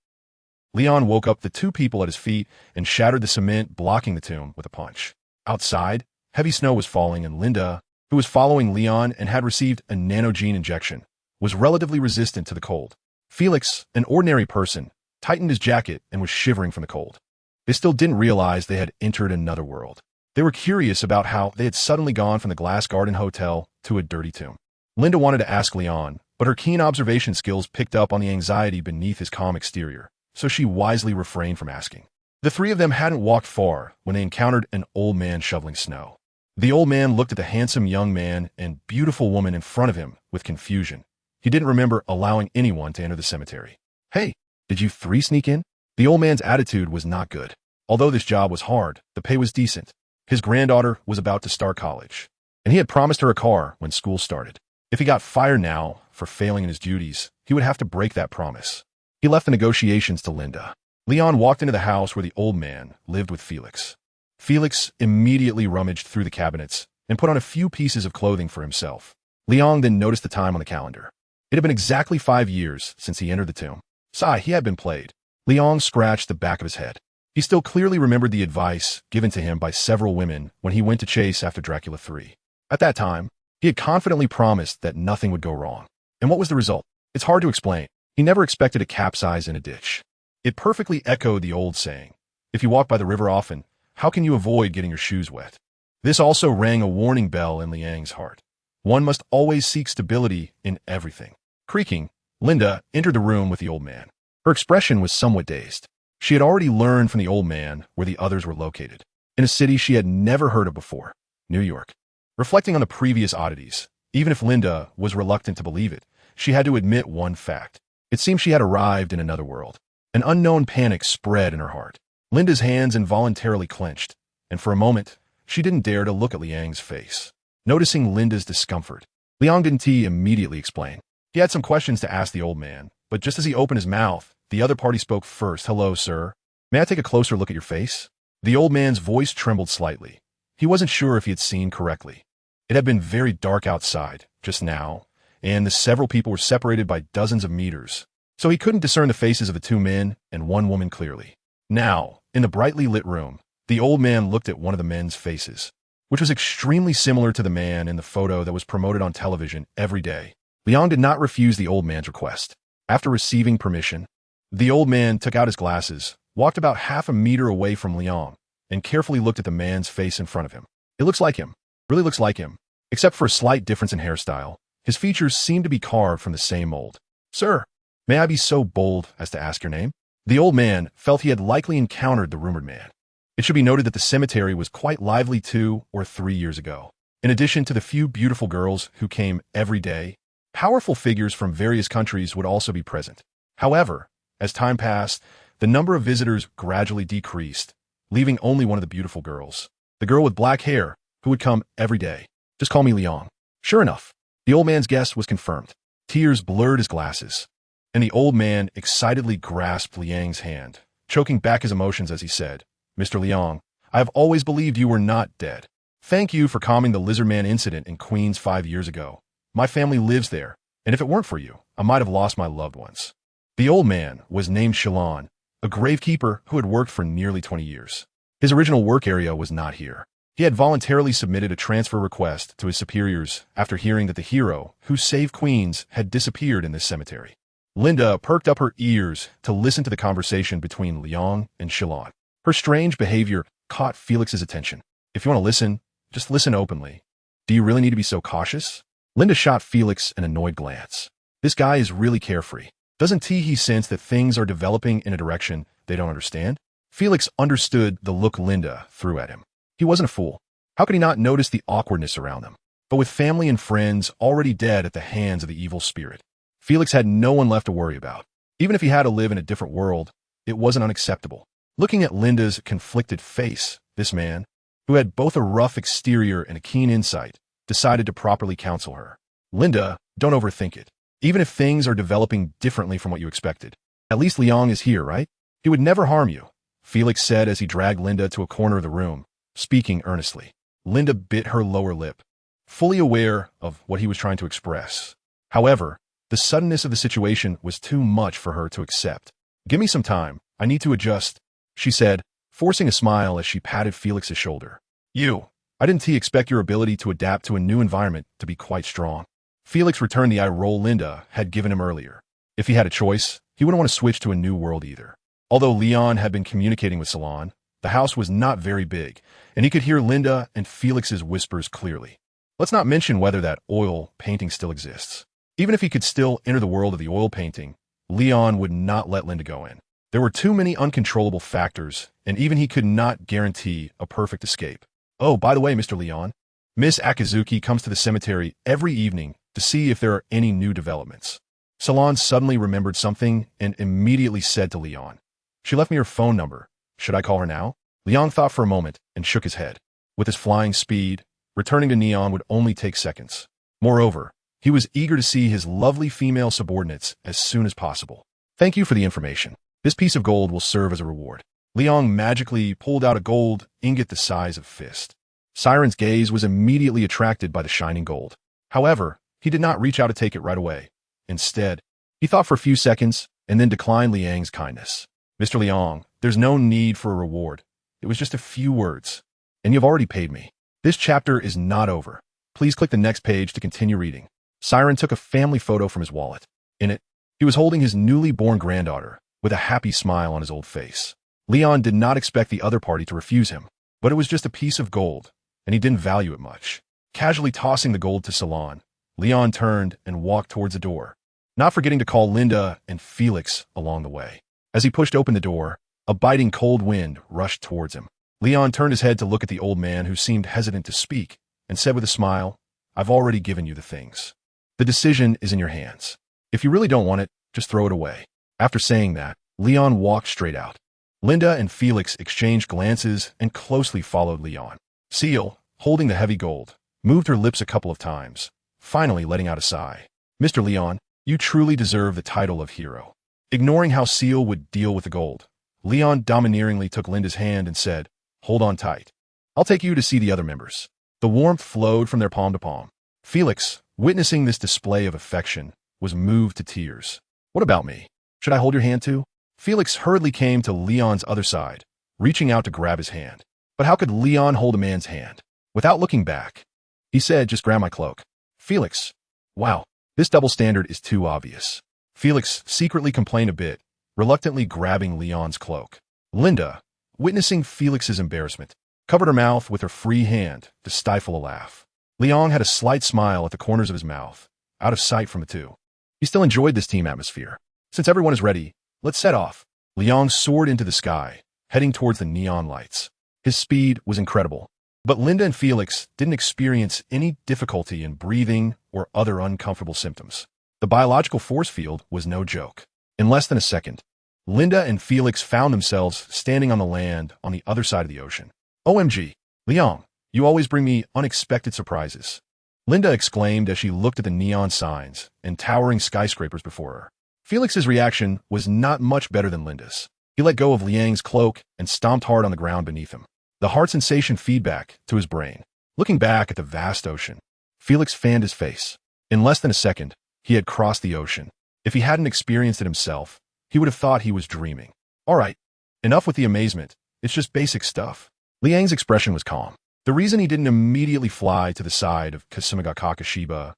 Leon woke up the two people at his feet and shattered the cement blocking the tomb with a punch. Outside, heavy snow was falling, and Linda, who was following Leon and had received a nanogene injection, was relatively resistant to the cold. Felix, an ordinary person, tightened his jacket and was shivering from the cold. They still didn't realize they had entered another world. They were curious about how they had suddenly gone from the Glass Garden Hotel to a dirty tomb. Linda wanted to ask Leon, but her keen observation skills picked up on the anxiety beneath his calm exterior, so she wisely refrained from asking. The three of them hadn't walked far when they encountered an old man shoveling snow. The old man looked at the handsome young man and beautiful woman in front of him with confusion. He didn't remember allowing anyone to enter the cemetery. Hey, did you three sneak in? The old man's attitude was not good. Although this job was hard, the pay was decent. His granddaughter was about to start college, and he had promised her a car when school started. If he got fired now for failing in his duties, he would have to break that promise. He left the negotiations to Linda. Leon walked into the house where the old man lived with Felix. Felix immediately rummaged through the cabinets and put on a few pieces of clothing for himself. Leon then noticed the time on the calendar. It had been exactly 5 years since he entered the tomb. Sigh, he had been played. Leon scratched the back of his head. He still clearly remembered the advice given to him by several women when he went to chase after Dracula 3. At that time, he had confidently promised that nothing would go wrong. And what was the result? It's hard to explain. He never expected to capsize in a ditch. It perfectly echoed the old saying, if you walk by the river often, how can you avoid getting your shoes wet? This also rang a warning bell in Liang's heart. One must always seek stability in everything. Creaking, Linda entered the room with the old man. Her expression was somewhat dazed. She had already learned from the old man where the others were located, in a city she had never heard of before, New York. Reflecting on the previous oddities, even if Linda was reluctant to believe it, she had to admit one fact. It seemed she had arrived in another world. An unknown panic spread in her heart. Linda's hands involuntarily clenched, and for a moment, she didn't dare to look at Liang's face. Noticing Linda's discomfort, Liang didn't immediately explain. He had some questions to ask the old man, but just as he opened his mouth, the other party spoke first. Hello, sir. May I take a closer look at your face? The old man's voice trembled slightly. He wasn't sure if he had seen correctly. It had been very dark outside, just now, and the several people were separated by dozens of meters, so he couldn't discern the faces of the two men and one woman clearly. Now, in the brightly lit room, the old man looked at one of the men's faces, which was extremely similar to the man in the photo that was promoted on television every day. Liang did not refuse the old man's request. After receiving permission, the old man took out his glasses, walked about half a meter away from Liang, and carefully looked at the man's face in front of him. It looks like him. Really looks like him. Except for a slight difference in hairstyle, his features seem to be carved from the same mold. Sir, may I be so bold as to ask your name? The old man felt he had likely encountered the rumored man. It should be noted that the cemetery was quite lively 2 or 3 years ago. In addition to the few beautiful girls who came every day, powerful figures from various countries would also be present. However, as time passed, the number of visitors gradually decreased, leaving only one of the beautiful girls. The girl with black hair, who would come every day. Just call me Liang. Sure enough, the old man's guess was confirmed. Tears blurred his glasses, and the old man excitedly grasped Liang's hand, choking back his emotions as he said, Mr. Liang, I have always believed you were not dead. Thank you for calming the Lizard Man incident in Queens 5 years ago. My family lives there, and if it weren't for you, I might have lost my loved ones. The old man was named Shalon, a gravekeeper who had worked for nearly 20 years. His original work area was not here. He had voluntarily submitted a transfer request to his superiors after hearing that the hero who saved Queens had disappeared in this cemetery. Linda perked up her ears to listen to the conversation between Liang and Shalon. Her strange behavior caught Felix's attention. If you want to listen, just listen openly. Do you really need to be so cautious? Linda shot Felix an annoyed glance. This guy is really carefree. Doesn't he sense that things are developing in a direction they don't understand? Felix understood the look Linda threw at him. He wasn't a fool. How could he not notice the awkwardness around them? But with family and friends already dead at the hands of the evil spirit, Felix had no one left to worry about. Even if he had to live in a different world, it wasn't unacceptable. Looking at Linda's conflicted face, this man, who had both a rough exterior and a keen insight, decided to properly counsel her. Linda, don't overthink it. Even if things are developing differently from what you expected, at least Liang is here, right? He would never harm you, Felix said as he dragged Linda to a corner of the room, speaking earnestly. Linda bit her lower lip, fully aware of what he was trying to express. However, the suddenness of the situation was too much for her to accept. Give me some time. I need to adjust, she said, forcing a smile as she patted Felix's shoulder. I didn't expect your ability to adapt to a new environment to be quite strong. Felix returned the eye roll Linda had given him earlier. If he had a choice, he wouldn't want to switch to a new world either. Although Leon had been communicating with Salon, The house was not very big, and he could hear Linda and Felix's whispers clearly. Let's not mention whether that oil painting still exists. Even if he could still enter the world of the oil painting, Leon would not let Linda go in. There were too many uncontrollable factors, and even he could not guarantee a perfect escape. Oh, by the way, Mr. Leon, Miss Akizuki comes to the cemetery every evening to see if there are any new developments. Salon suddenly remembered something and immediately said to Leon, "She left me her phone number. Should I call her now?" Leon thought for a moment and shook his head. With his flying speed, returning to Neon would only take seconds. Moreover, he was eager to see his lovely female subordinates as soon as possible. "Thank you for the information. This piece of gold will serve as a reward." Leon magically pulled out a gold ingot the size of a fist. Siren's gaze was immediately attracted by the shining gold. However, he did not reach out to take it right away. Instead, he thought for a few seconds and then declined Liang's kindness. "Mr. Liang, there's no need for a reward. It was just a few words, and you've already paid me. This chapter is not over. Please click the next page to continue reading." Siren took a family photo from his wallet. In it, he was holding his newly born granddaughter, with a happy smile on his old face. Leon did not expect the other party to refuse him, but it was just a piece of gold, and he didn't value it much. Casually tossing the gold to Salon, Leon turned and walked towards the door, not forgetting to call Linda and Felix along the way. As he pushed open the door, a biting cold wind rushed towards him. Leon turned his head to look at the old man who seemed hesitant to speak, and said with a smile, "I've already given you the things. The decision is in your hands. If you really don't want it, just throw it away." After saying that, Leon walked straight out. Linda and Felix exchanged glances and closely followed Leon. Seal, holding the heavy gold, moved her lips a couple of times, finally letting out a sigh. "Mr. Leon, you truly deserve the title of hero." Ignoring how Seal would deal with the gold, Leon domineeringly took Linda's hand and said, "Hold on tight. I'll take you to see the other members." The warmth flowed from their palm to palm. Felix, witnessing this display of affection, was moved to tears. "What about me? Should I hold your hand too?" Felix hurriedly came to Leon's other side, reaching out to grab his hand. But how could Leon hold a man's hand? Without looking back, he said, "Just grab my cloak." Felix, wow, this double standard is too obvious. Felix secretly complained a bit, reluctantly grabbing Leon's cloak. Linda, witnessing Felix's embarrassment, covered her mouth with her free hand to stifle a laugh. Leon had a slight smile at the corners of his mouth, out of sight from the two. He still enjoyed this team atmosphere. "Since everyone is ready, let's set off." Leon soared into the sky, heading towards the neon lights. His speed was incredible, but Linda and Felix didn't experience any difficulty in breathing or other uncomfortable symptoms. The biological force field was no joke. In less than a second, Linda and Felix found themselves standing on the land on the other side of the ocean. "OMG, Leon, you always bring me unexpected surprises," Linda exclaimed as she looked at the neon signs and towering skyscrapers before her. Felix's reaction was not much better than Linda's. He let go of Liang's cloak and stomped hard on the ground beneath him. The heart sensation feedback to his brain. Looking back at the vast ocean, Felix fanned his face. In less than a second, he had crossed the ocean. If he hadn't experienced it himself, he would have thought he was dreaming. "All right, enough with the amazement. It's just basic stuff." Liang's expression was calm. The reason he didn't immediately fly to the side of Kasumiga Kakashiba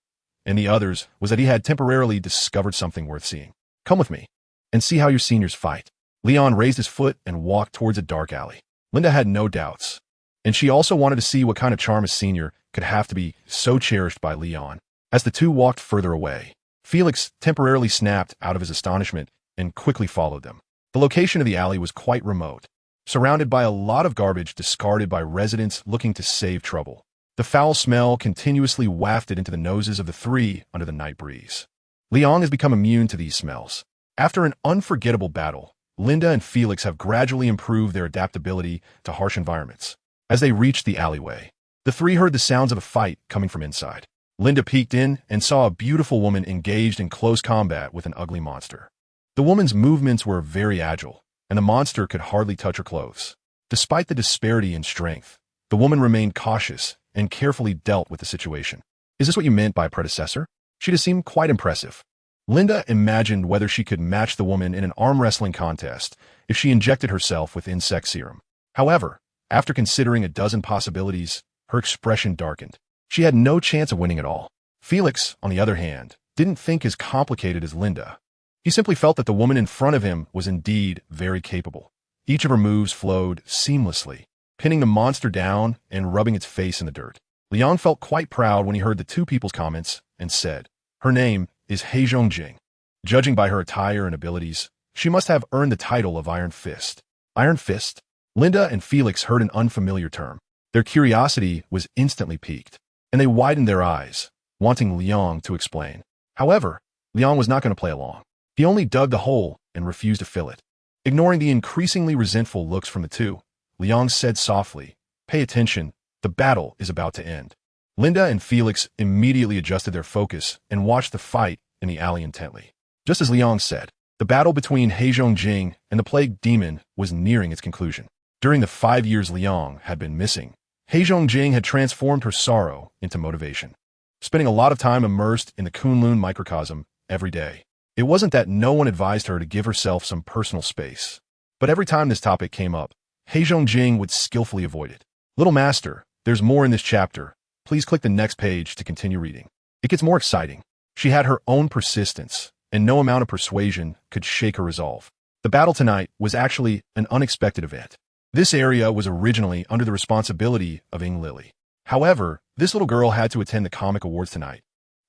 and the others was that he had temporarily discovered something worth seeing. "Come with me and see how your seniors fight." Leon raised his foot and walked towards a dark alley. Linda had no doubts, and she also wanted to see what kind of charm a senior could have to be so cherished by Leon. As the two walked further away, Felix temporarily snapped out of his astonishment and quickly followed them. The location of the alley was quite remote, surrounded by a lot of garbage discarded by residents looking to save trouble. The foul smell continuously wafted into the noses of the three under the night breeze. Leon has become immune to these smells. After an unforgettable battle, Linda and Felix have gradually improved their adaptability to harsh environments. As they reached the alleyway, the three heard the sounds of a fight coming from inside. Linda peeked in and saw a beautiful woman engaged in close combat with an ugly monster. The woman's movements were very agile, and the monster could hardly touch her clothes. Despite the disparity in strength, the woman remained cautious and carefully dealt with the situation. "Is this what you meant by a predecessor?" She just seemed quite impressive. Linda imagined whether she could match the woman in an arm wrestling contest if she injected herself with insect serum. However, after considering a dozen possibilities, her expression darkened. She had no chance of winning at all. Felix, on the other hand, didn't think as complicated as Linda. He simply felt that the woman in front of him was indeed very capable. Each of her moves flowed seamlessly, pinning the monster down and rubbing its face in the dirt. Liang felt quite proud when he heard the two people's comments and said, "Her name is Heizhong Jing. Judging by her attire and abilities, she must have earned the title of Iron Fist." Iron Fist? Linda and Felix heard an unfamiliar term. Their curiosity was instantly piqued, and they widened their eyes, wanting Liang to explain. However, Liang was not going to play along. He only dug the hole and refused to fill it. Ignoring the increasingly resentful looks from the two, Liang said softly, "Pay attention, the battle is about to end." Linda and Felix immediately adjusted their focus and watched the fight in the alley intently. Just as Liang said, the battle between Heizhong Jing and the Plague Demon was nearing its conclusion. During the 5 years Liang had been missing, Heizhong Jing had transformed her sorrow into motivation, spending a lot of time immersed in the Kunlun microcosm every day. It wasn't that no one advised her to give herself some personal space, but every time this topic came up, Heizhong Jing would skillfully avoid it. "Little Master, there's more in this chapter. Please click the next page to continue reading." It gets more exciting. She had her own persistence, and no amount of persuasion could shake her resolve. The battle tonight was actually an unexpected event. This area was originally under the responsibility of Ing Lily. However, this little girl had to attend the comic awards tonight,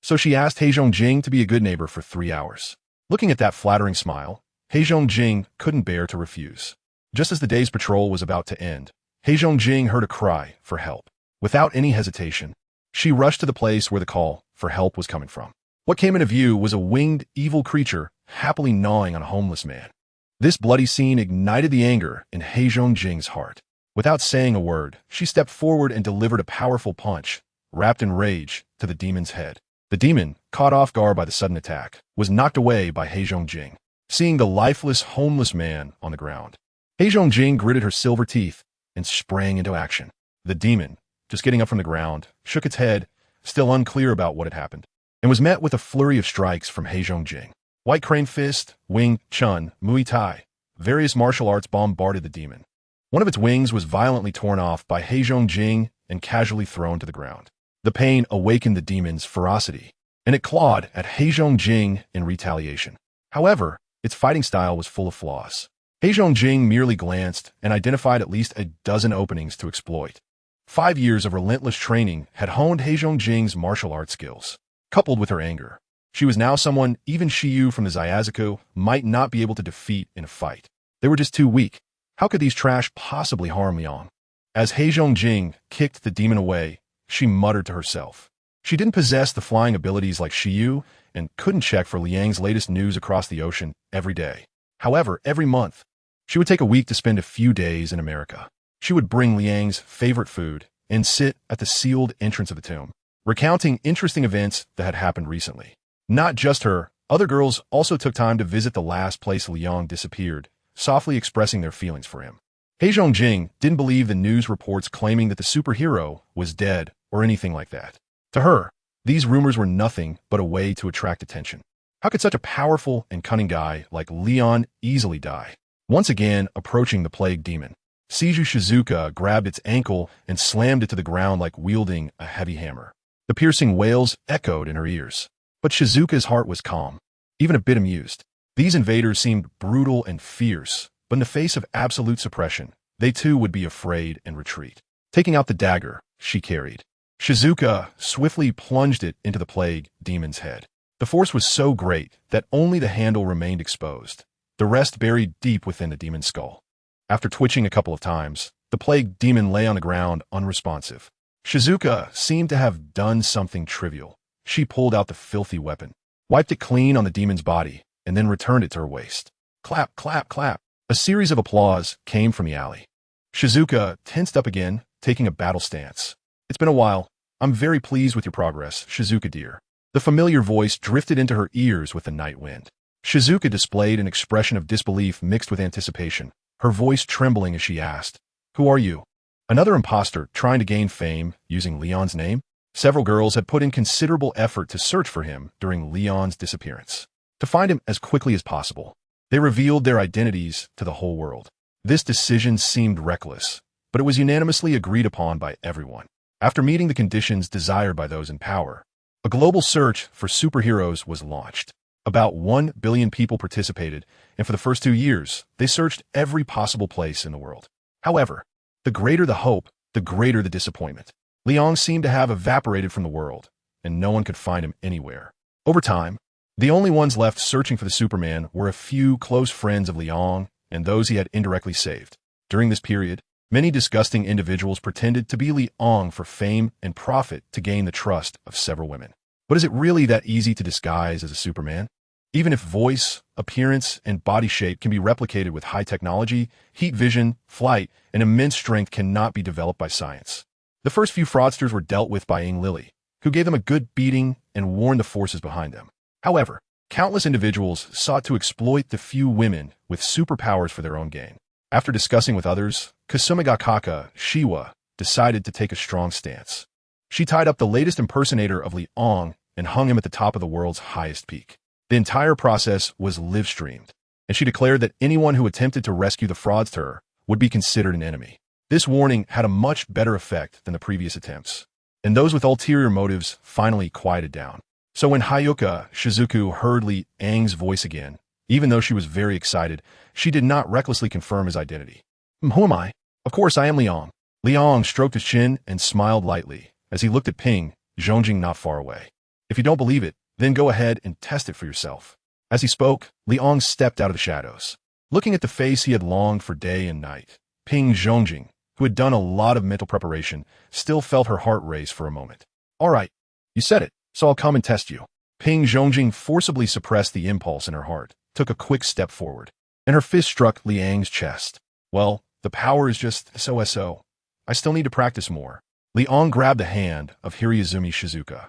so she asked Heizhong Jing to be a good neighbor for 3 hours. Looking at that flattering smile, Heizhong Jing couldn't bear to refuse. Just as the day's patrol was about to end, Heizhong Jing heard a cry for help. Without any hesitation, she rushed to the place where the call for help was coming from. What came into view was a winged, evil creature happily gnawing on a homeless man. This bloody scene ignited the anger in Heizhong Jing's heart. Without saying a word, she stepped forward and delivered a powerful punch, wrapped in rage, to the demon's head. The demon, caught off guard by the sudden attack, was knocked away by Heizhong Jing. Seeing the lifeless, homeless man on the ground, Heizhong Jing gritted her silver teeth and sprang into action. The demon, just getting up from the ground, shook its head, still unclear about what had happened, and was met with a flurry of strikes from Heizhong Jing. White Crane Fist, Wing Chun, Muay Thai, various martial arts bombarded the demon. One of its wings was violently torn off by Heizhong Jing and casually thrown to the ground. The pain awakened the demon's ferocity, and it clawed at Heizhong Jing in retaliation. However, its fighting style was full of flaws. Heizhong Jing merely glanced and identified at least a dozen openings to exploit. 5 years of relentless training had honed Heizhong Jing's martial arts skills, coupled with her anger. She was now someone even Shiyu from the Zyazaku might not be able to defeat in a fight. They were just too weak. How could these trash possibly harm Liang? As Heizhong Jing kicked the demon away, she muttered to herself. She didn't possess the flying abilities like Shiyu and couldn't check for Liang's latest news across the ocean every day. However, every month, she would take a week to spend a few days in America. She would bring Liang's favorite food and sit at the sealed entrance of the tomb, recounting interesting events that had happened recently. Not just her, other girls also took time to visit the last place Liang disappeared, softly expressing their feelings for him. Heizhong Jing didn't believe the news reports claiming that the superhero was dead or anything like that. To her, these rumors were nothing but a way to attract attention. How could such a powerful and cunning guy like Leon easily die? Once again, approaching the plague demon, Seiju Shizuka grabbed its ankle and slammed it to the ground like wielding a heavy hammer. The piercing wails echoed in her ears. But Shizuka's heart was calm, even a bit amused. These invaders seemed brutal and fierce, but in the face of absolute suppression, they too would be afraid and retreat. Taking out the dagger she carried, Shizuka swiftly plunged it into the plague demon's head. The force was so great that only the handle remained exposed, the rest buried deep within the demon's skull. After twitching a couple of times, the plague demon lay on the ground unresponsive. Shizuka seemed to have done something trivial. She pulled out the filthy weapon, wiped it clean on the demon's body, and then returned it to her waist. Clap, clap, clap. A series of applause came from the alley. Shizuka tensed up again, taking a battle stance. "It's been a while. I'm very pleased with your progress, Shizuka dear." The familiar voice drifted into her ears with the night wind. Shizuka displayed an expression of disbelief mixed with anticipation, her voice trembling as she asked, "Who are you?" Another imposter trying to gain fame using Leon's name? Several girls had put in considerable effort to search for him during Leon's disappearance. To find him as quickly as possible, they revealed their identities to the whole world. This decision seemed reckless, but it was unanimously agreed upon by everyone. After meeting the conditions desired by those in power, a global search for superheroes was launched. About 1 billion people participated, and for the first 2 years, they searched every possible place in the world. However, the greater the hope, the greater the disappointment. Liang seemed to have evaporated from the world, and no one could find him anywhere. Over time, the only ones left searching for the Superman were a few close friends of Liang and those he had indirectly saved. During this period, many disgusting individuals pretended to be Liang for fame and profit to gain the trust of several women. But is it really that easy to disguise as a Superman? Even if voice, appearance, and body shape can be replicated with high technology, heat vision, flight, and immense strength cannot be developed by science. The first few fraudsters were dealt with by Ying Lily, who gave them a good beating and warned the forces behind them. However, countless individuals sought to exploit the few women with superpowers for their own gain. After discussing with others, Kasumigakaka Shiwa decided to take a strong stance. She tied up the latest impersonator of Liang and hung him at the top of the world's highest peak. The entire process was live-streamed, and she declared that anyone who attempted to rescue the fraudster would be considered an enemy. This warning had a much better effect than the previous attempts, and those with ulterior motives finally quieted down. So when Hayuka Shizuku heard Liang's voice again, even though she was very excited, she did not recklessly confirm his identity. Who am I? Of course I am Liang. Liang stroked his chin and smiled lightly as he looked at Ping Zhongjing not far away. If you don't believe it, then go ahead and test it for yourself. As he spoke, Liang stepped out of the shadows. Looking at the face he had longed for day and night, Ping Zhongjing, who had done a lot of mental preparation, still felt her heart race for a moment. All right, you said it, so I'll come and test you. Ping Zhongjing forcibly suppressed the impulse in her heart, took a quick step forward, and her fist struck Liang's chest. Well, the power is just so. I still need to practice more. Liang grabbed the hand of Hiroyazumi Shizuka,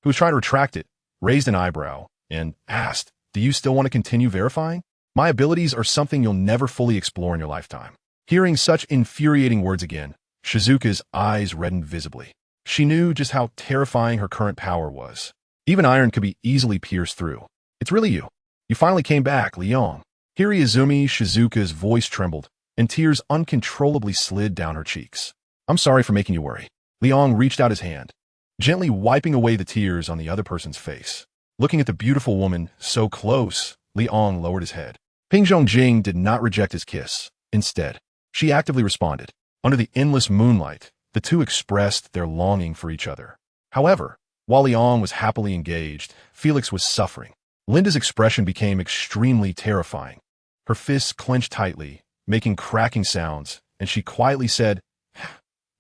who was trying to retract it, raised an eyebrow, and asked, "Do you still want to continue verifying? My abilities are something you'll never fully explore in your lifetime." Hearing such infuriating words again, Shizuka's eyes reddened visibly. She knew just how terrifying her current power was. Even iron could be easily pierced through. "It's really you. You finally came back, Liang." Hiroyazumi Shizuka's voice trembled, and tears uncontrollably slid down her cheeks. "I'm sorry for making you worry." Liang reached out his hand, gently wiping away the tears on the other person's face. Looking at the beautiful woman so close, Liang lowered his head. Ping Zhongjing did not reject his kiss. Instead, she actively responded. Under the endless moonlight, the two expressed their longing for each other. However, while Liang was happily engaged, Felix was suffering. Linda's expression became extremely terrifying. Her fists clenched tightly, making cracking sounds, and she quietly said,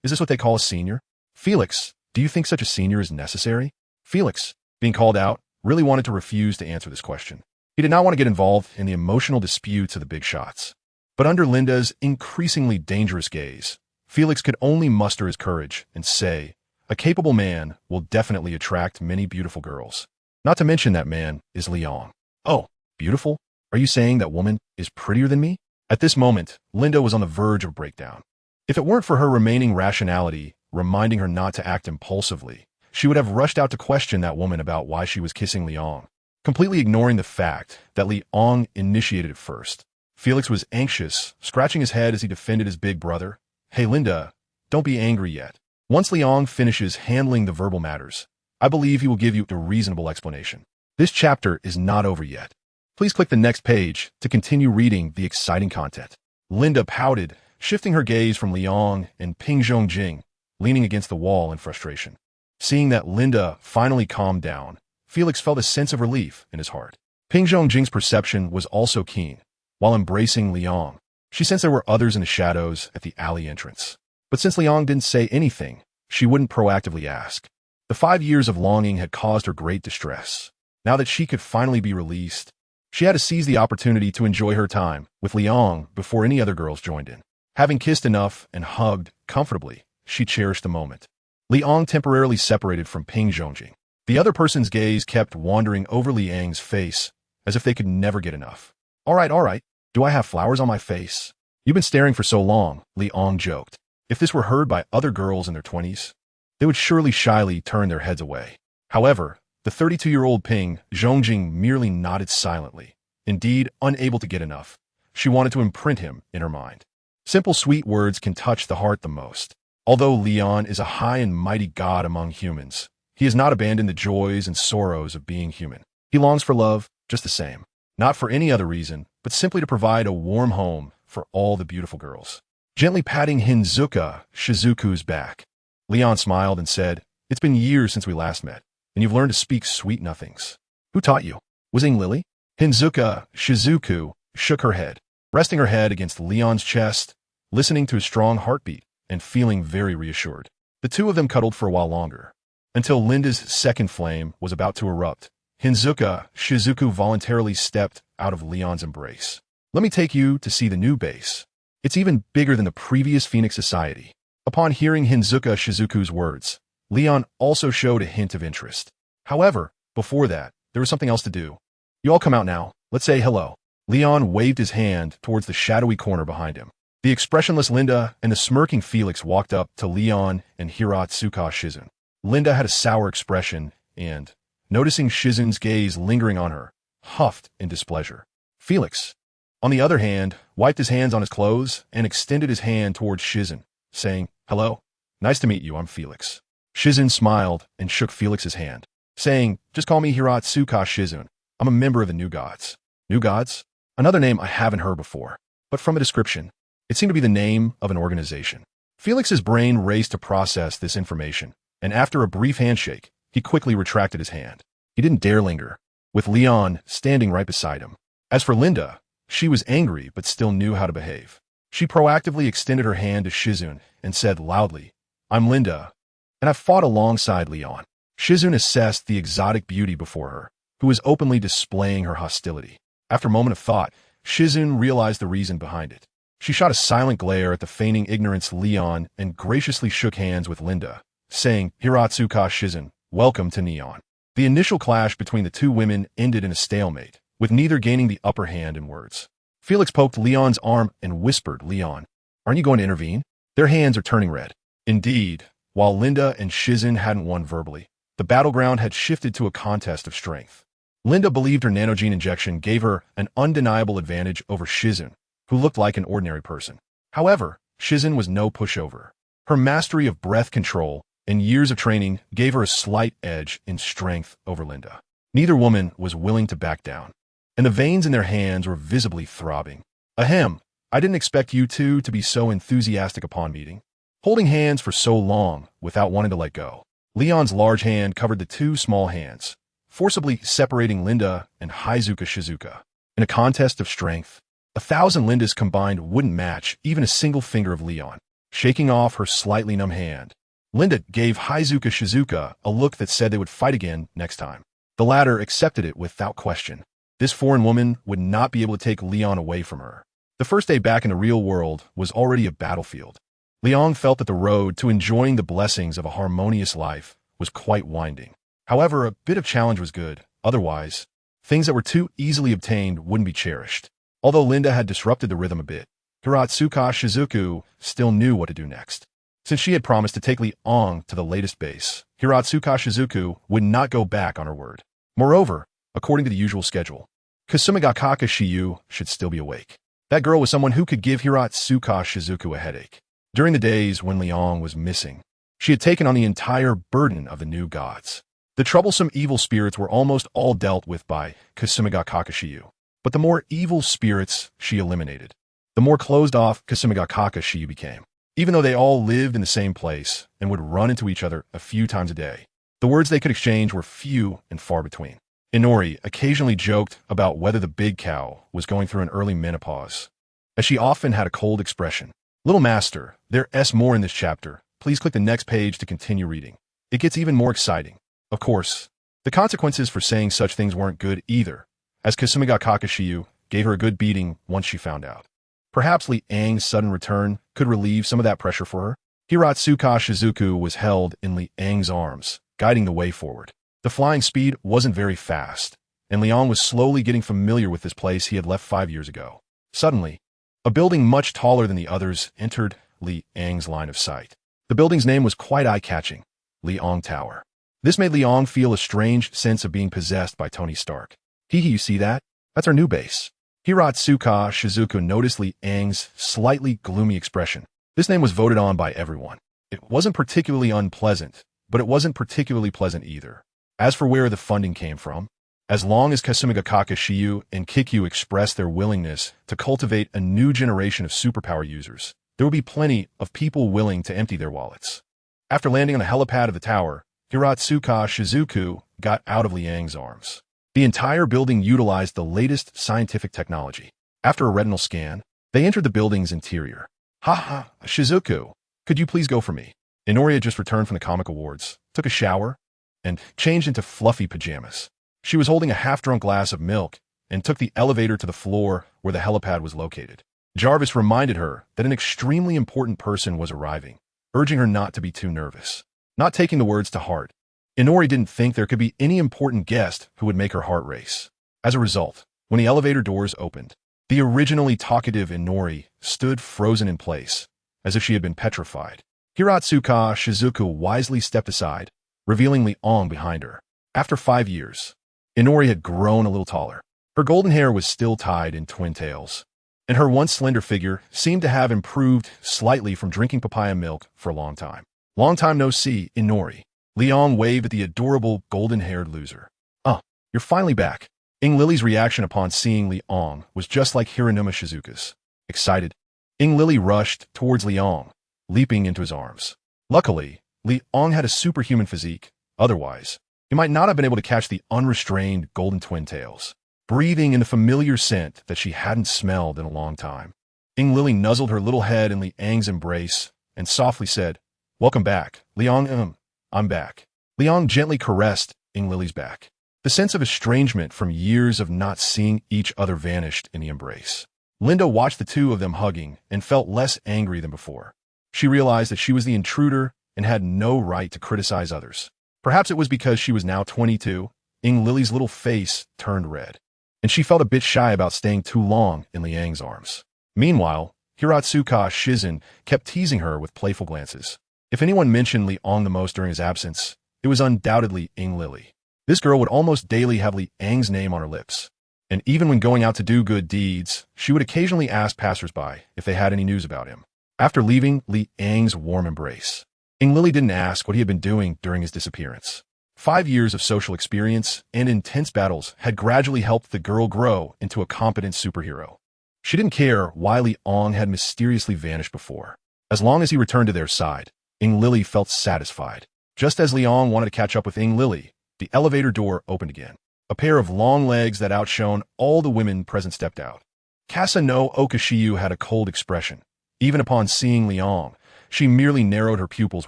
"Is this what they call a senior? Felix, do you think such a senior is necessary?" Felix, being called out, really wanted to refuse to answer this question. He did not want to get involved in the emotional disputes of the big shots. But under Linda's increasingly dangerous gaze, Felix could only muster his courage and say, "A capable man will definitely attract many beautiful girls. Not to mention that man is Liang." "Oh, beautiful? Are you saying that woman is prettier than me?" At this moment, Linda was on the verge of breakdown. If it weren't for her remaining rationality, reminding her not to act impulsively, she would have rushed out to question that woman about why she was kissing Liang, completely ignoring the fact that Liang initiated it first. Felix was anxious, scratching his head as he defended his big brother. "Hey Linda, don't be angry yet. Once Liang finishes handling the verbal matters, I believe he will give you a reasonable explanation. This chapter is not over yet. Please click the next page to continue reading the exciting content." Linda pouted, shifting her gaze from Liang and Ping Zhongjing, leaning against the wall in frustration. Seeing that Linda finally calmed down, Felix felt a sense of relief in his heart. Ping Zhongjing's perception was also keen. While embracing Liang, she sensed there were others in the shadows at the alley entrance. But since Liang didn't say anything, she wouldn't proactively ask. The 5 years of longing had caused her great distress. Now that she could finally be released, she had to seize the opportunity to enjoy her time with Liang before any other girls joined in. Having kissed enough and hugged comfortably, she cherished the moment. Liang temporarily separated from Ping Zhongjing. The other person's gaze kept wandering over Liang's face, as if they could never get enough. All right, do I have flowers on my face? You've been staring for so long," Liang joked. If this were heard by other girls in their 20s, they would surely shyly turn their heads away. However, the 32-year-old Ping Zhongjing merely nodded silently. Indeed, unable to get enough, she wanted to imprint him in her mind. Simple, sweet words can touch the heart the most. Although Liang is a high and mighty god among humans, he has not abandoned the joys and sorrows of being human. He longs for love, just the same. Not for any other reason, but simply to provide a warm home for all the beautiful girls. Gently patting Hinzuka Shizuku's back, Leon smiled and said, "It's been years since we last met, and you've learned to speak sweet nothings. Who taught you? Was it Lily?" Hinzuka Shizuku shook her head, resting her head against Leon's chest, listening to his strong heartbeat and feeling very reassured. The two of them cuddled for a while longer, until Linda's second flame was about to erupt. Hinzuka Shizuku voluntarily stepped out of Leon's embrace. "Let me take you to see the new base. It's even bigger than the previous Phoenix Society." Upon hearing Hinzuka Shizuku's words, Leon also showed a hint of interest. However, before that, there was something else to do. "You all come out now. Let's say hello." Leon waved his hand towards the shadowy corner behind him. The expressionless Linda and the smirking Felix walked up to Leon and Hiratsuka Shizun. Linda had a sour expression and, noticing Shizun's gaze lingering on her, huffed in displeasure. Felix, on the other hand, wiped his hands on his clothes and extended his hand towards Shizun, saying, "Hello, nice to meet you, I'm Felix." Shizun smiled and shook Felix's hand, saying, "Just call me Hiratsuka Shizun. I'm a member of the New Gods." New Gods? Another name I haven't heard before, but from a description, it seemed to be the name of an organization. Felix's brain raced to process this information, and after a brief handshake, he quickly retracted his hand. He didn't dare linger, with Leon standing right beside him. As for Linda, she was angry but still knew how to behave. She proactively extended her hand to Shizun and said loudly, "I'm Linda, and I've fought alongside Leon." Shizun assessed the exotic beauty before her, who was openly displaying her hostility. After a moment of thought, Shizun realized the reason behind it. She shot a silent glare at the feigning ignorance Leon and graciously shook hands with Linda, saying, "Hiratsuka Shizun, welcome to Neon." The initial clash between the two women ended in a stalemate, with neither gaining the upper hand in words. Felix poked Leon's arm and whispered, "Leon, aren't you going to intervene?" Their hands are turning red. Indeed, while Linda and Shizun hadn't won verbally, the battleground had shifted to a contest of strength. Linda believed her nanogene injection gave her an undeniable advantage over Shizun, who looked like an ordinary person. However, Shizun was no pushover. Her mastery of breath control and years of training gave her a slight edge in strength over Linda. Neither woman was willing to back down, and the veins in their hands were visibly throbbing. "Ahem, I didn't expect you two to be so enthusiastic upon meeting. Holding hands for so long without wanting to let go." Leon's large hand covered the two small hands, forcibly separating Linda and Hizuka Shizuka. In a contest of strength, 1,000 Lindas combined wouldn't match even a single finger of Leon. Shaking off her slightly numb hand, Linda gave Hizuka Shizuka a look that said they would fight again next time. The latter accepted it without question. This foreign woman would not be able to take Leon away from her. The first day back in the real world was already a battlefield. Leon felt that the road to enjoying the blessings of a harmonious life was quite winding. However, a bit of challenge was good. Otherwise, things that were too easily obtained wouldn't be cherished. Although Linda had disrupted the rhythm a bit, Hiratsuka Shizuku still knew what to do next. Since she had promised to take Leon to the latest base, Hiratsuka Shizuku would not go back on her word. Moreover, according to the usual schedule, Kasumega Kakashiyu should still be awake. That girl was someone who could give Hiratsuka Shizuku a headache. During the days when Leon was missing, she had taken on the entire burden of the New Gods. The troublesome evil spirits were almost all dealt with by Kasumega Kakashiyu, but the more evil spirits she eliminated, the more closed off Kasumega Kakashiyu became. Even though they all lived in the same place and would run into each other a few times a day, the words they could exchange were few and far between. Inori occasionally joked about whether the big cow was going through an early menopause, as she often had a cold expression. Little Master, there's more in this chapter. Please click the next page to continue reading. It gets even more exciting. Of course, the consequences for saying such things weren't good either, as Kasumega Kakashiyu gave her a good beating once she found out. Perhaps Li Ang's sudden return could relieve some of that pressure for her. Hiratsuka Shizuku was held in Li Ang's arms, guiding the way forward. The flying speed wasn't very fast, and Leon was slowly getting familiar with this place he had left 5 years ago. Suddenly, a building much taller than the others entered Li Ang's line of sight. The building's name was quite eye-catching, Liang Tower. This made Liang feel a strange sense of being possessed by Tony Stark. Hee, you see that? That's our new base. Hiratsuka Shizuku noticed Liang's slightly gloomy expression. This name was voted on by everyone. It wasn't particularly unpleasant, but it wasn't particularly pleasant either. As for where the funding came from, As long as Kasumigakaka Shiyu and Kikyu expressed their willingness to cultivate a new generation of superpower users, there would be plenty of people willing to empty their wallets. After landing on the helipad of the tower, Hiratsuka Shizuku got out of Liang's arms. The entire building utilized the latest scientific technology. After a retinal scan, they entered the building's interior. "Ha, Shizuku, could you please go for me?" Inori had just returned from the comic awards, took a shower, and changed into fluffy pajamas. She was holding a half-drunk glass of milk and took the elevator to the floor where the helipad was located. Jarvis reminded her that an extremely important person was arriving, urging her not to be too nervous. Not taking the words to heart, Inori didn't think there could be any important guest who would make her heart race. As a result, when the elevator doors opened, the originally talkative Inori stood frozen in place, as if she had been petrified. Hiratsuka Shizuku wisely stepped aside, revealing Liang behind her. After 5 years, Inori had grown a little taller. Her golden hair was still tied in twin tails, and her once slender figure seemed to have improved slightly from drinking papaya milk for a long time. "Long time no see, Inori." Liang waved at the adorable golden-haired loser. "Oh, you're finally back." Ing Lily's reaction upon seeing Liang was just like Hiranuma Shizuka's. Excited, Ing Lily rushed towards Liang, leaping into his arms. Luckily, Liang had a superhuman physique. Otherwise, he might not have been able to catch the unrestrained golden twin tails. Breathing in the familiar scent that she hadn't smelled in a long time, Ing Lily nuzzled her little head in Liang's embrace and softly said, "Welcome back, Liang. I'm back." Liang gently caressed Ing Lily's back. The sense of estrangement from years of not seeing each other vanished in the embrace. Linda watched the two of them hugging and felt less angry than before. She realized that she was the intruder and had no right to criticize others. Perhaps it was because she was now 22, Ing Lily's little face turned red, and she felt a bit shy about staying too long in Liang's arms. Meanwhile, Hiratsuka Shizun kept teasing her with playful glances. If anyone mentioned Liang the most during his absence, it was undoubtedly Ing Lily. This girl would almost daily have Liang's name on her lips, and even when going out to do good deeds, she would occasionally ask passersby if they had any news about him. After leaving Liang's warm embrace, Ing Lily didn't ask what he had been doing during his disappearance. 5 years of social experience and intense battles had gradually helped the girl grow into a competent superhero. She didn't care why Liang had mysteriously vanished before. As long as he returned to their side, Ing Lily felt satisfied. Just as Liang wanted to catch up with Ing Lily, the elevator door opened again. A pair of long legs that outshone all the women present stepped out. Kasa no Okashiyu had a cold expression. Even upon seeing Liang, she merely narrowed her pupils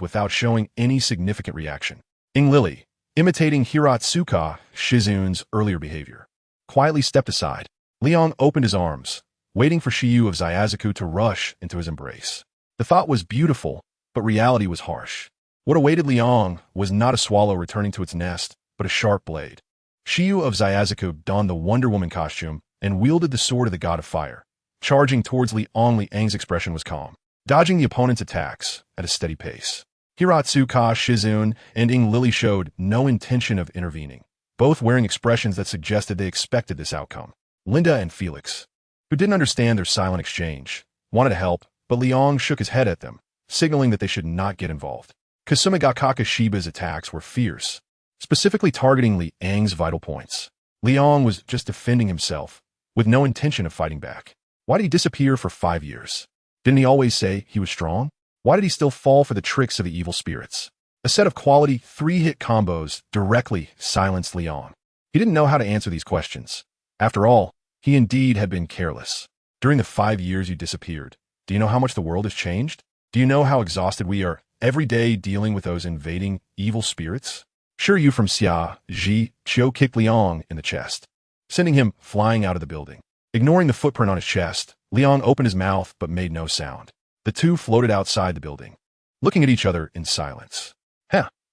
without showing any significant reaction. Ing Lily, imitating Hiratsuka Shizun's earlier behavior, quietly stepped aside. Liang opened his arms, waiting for Shiyu of Zayazaku to rush into his embrace. The thought was beautiful, but reality was harsh. What awaited Liang was not a swallow returning to its nest, but a sharp blade. Shiyu of Zayazaku donned the Wonder Woman costume and wielded the sword of the god of fire. Charging towards Liang's expression was calm, dodging the opponent's attacks at a steady pace. Hiratsuka Shizun and Ing Lily showed no intention of intervening, both wearing expressions that suggested they expected this outcome. Linda and Felix, who didn't understand their silent exchange, wanted to help, but Liang shook his head at them, signaling that they should not get involved. Kasumigakaka Shiba's attacks were fierce, specifically targeting Liang's vital points. Liang was just defending himself, with no intention of fighting back. Why did he disappear for 5 years? Didn't he always say he was strong? Why did he still fall for the tricks of the evil spirits? A set of quality 3-hit combos directly silenced Liang. He didn't know how to answer these questions. After all, he indeed had been careless. During the 5 years you disappeared, do you know how much the world has changed? Do you know how exhausted we are every day dealing with those invading evil spirits? Sure, you from Xia, Ji, Chiu kicked Liang in the chest, sending him flying out of the building. Ignoring the footprint on his chest, Liang opened his mouth but made no sound. The two floated outside the building, looking at each other in silence.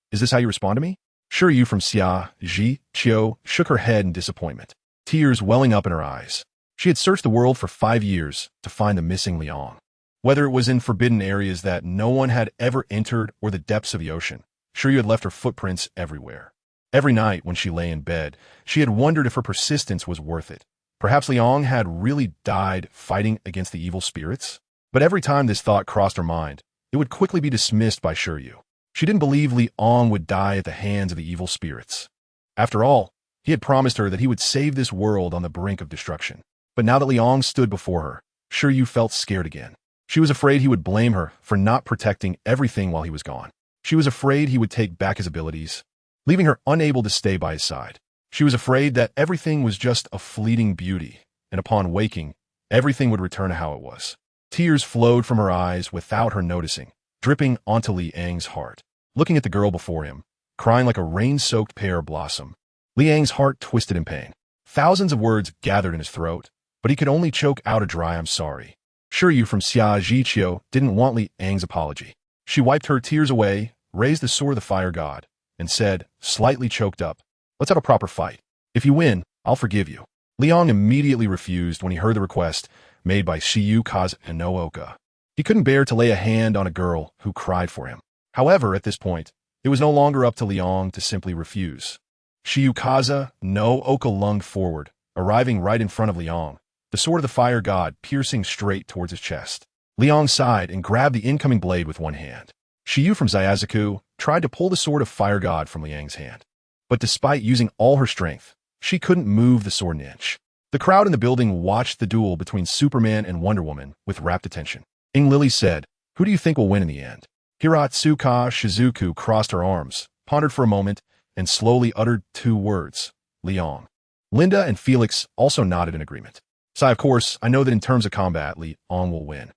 Is this how you respond to me? Sure, you from Xia, Ji, Chiu shook her head in disappointment, tears welling up in her eyes. She had searched the world for 5 years to find the missing Liang. Whether it was in forbidden areas that no one had ever entered or the depths of the ocean, Shiryu had left her footprints everywhere. Every night when she lay in bed, she had wondered if her persistence was worth it. Perhaps Liang had really died fighting against the evil spirits? But every time this thought crossed her mind, it would quickly be dismissed by Shiryu. She didn't believe Liang would die at the hands of the evil spirits. After all, He had promised her that he would save this world on the brink of destruction. But now that Liang stood before her, Shiryu felt scared again. She was afraid he would blame her for not protecting everything while he was gone. She was afraid he would take back his abilities, leaving her unable to stay by his side. She was afraid that everything was just a fleeting beauty, and upon waking, everything would return to how it was. Tears flowed from her eyes without her noticing, dripping onto Liang's heart. Looking at the girl before him, crying like a rain-soaked pear blossom, Liang's heart twisted in pain. Thousands of words gathered in his throat, but he could only choke out a dry "I'm sorry." Shiryu from Xia Jiqiu didn't want Liang's apology. She wiped her tears away, raised the sword of the fire god, and said, slightly choked up, "Let's have a proper fight. If you win, I'll forgive you." Liang immediately refused when he heard the request made by Shiryu Kaza and Nooka. He couldn't bear to lay a hand on a girl who cried for him. However, at this point, it was no longer up to Liang to simply refuse. Shiryu Kaza Nooka lunged forward, arriving right in front of Liang, the sword of the fire god piercing straight towards his chest. Liang sighed and grabbed the incoming blade with one hand. Shiryu from Xiaozuku tried to pull the sword of fire god from Liang's hand. But despite using all her strength, she couldn't move the sword an inch. The crowd in the building watched the duel between Superman and Wonder Woman with rapt attention. Lily said, "Who do you think will win in the end?" Hiratsuka Shizuku crossed her arms, pondered for a moment, and slowly uttered two words, "Liang." Linda and Felix also nodded in agreement. "Sai, of course, I know that in terms of combat, Liang will win.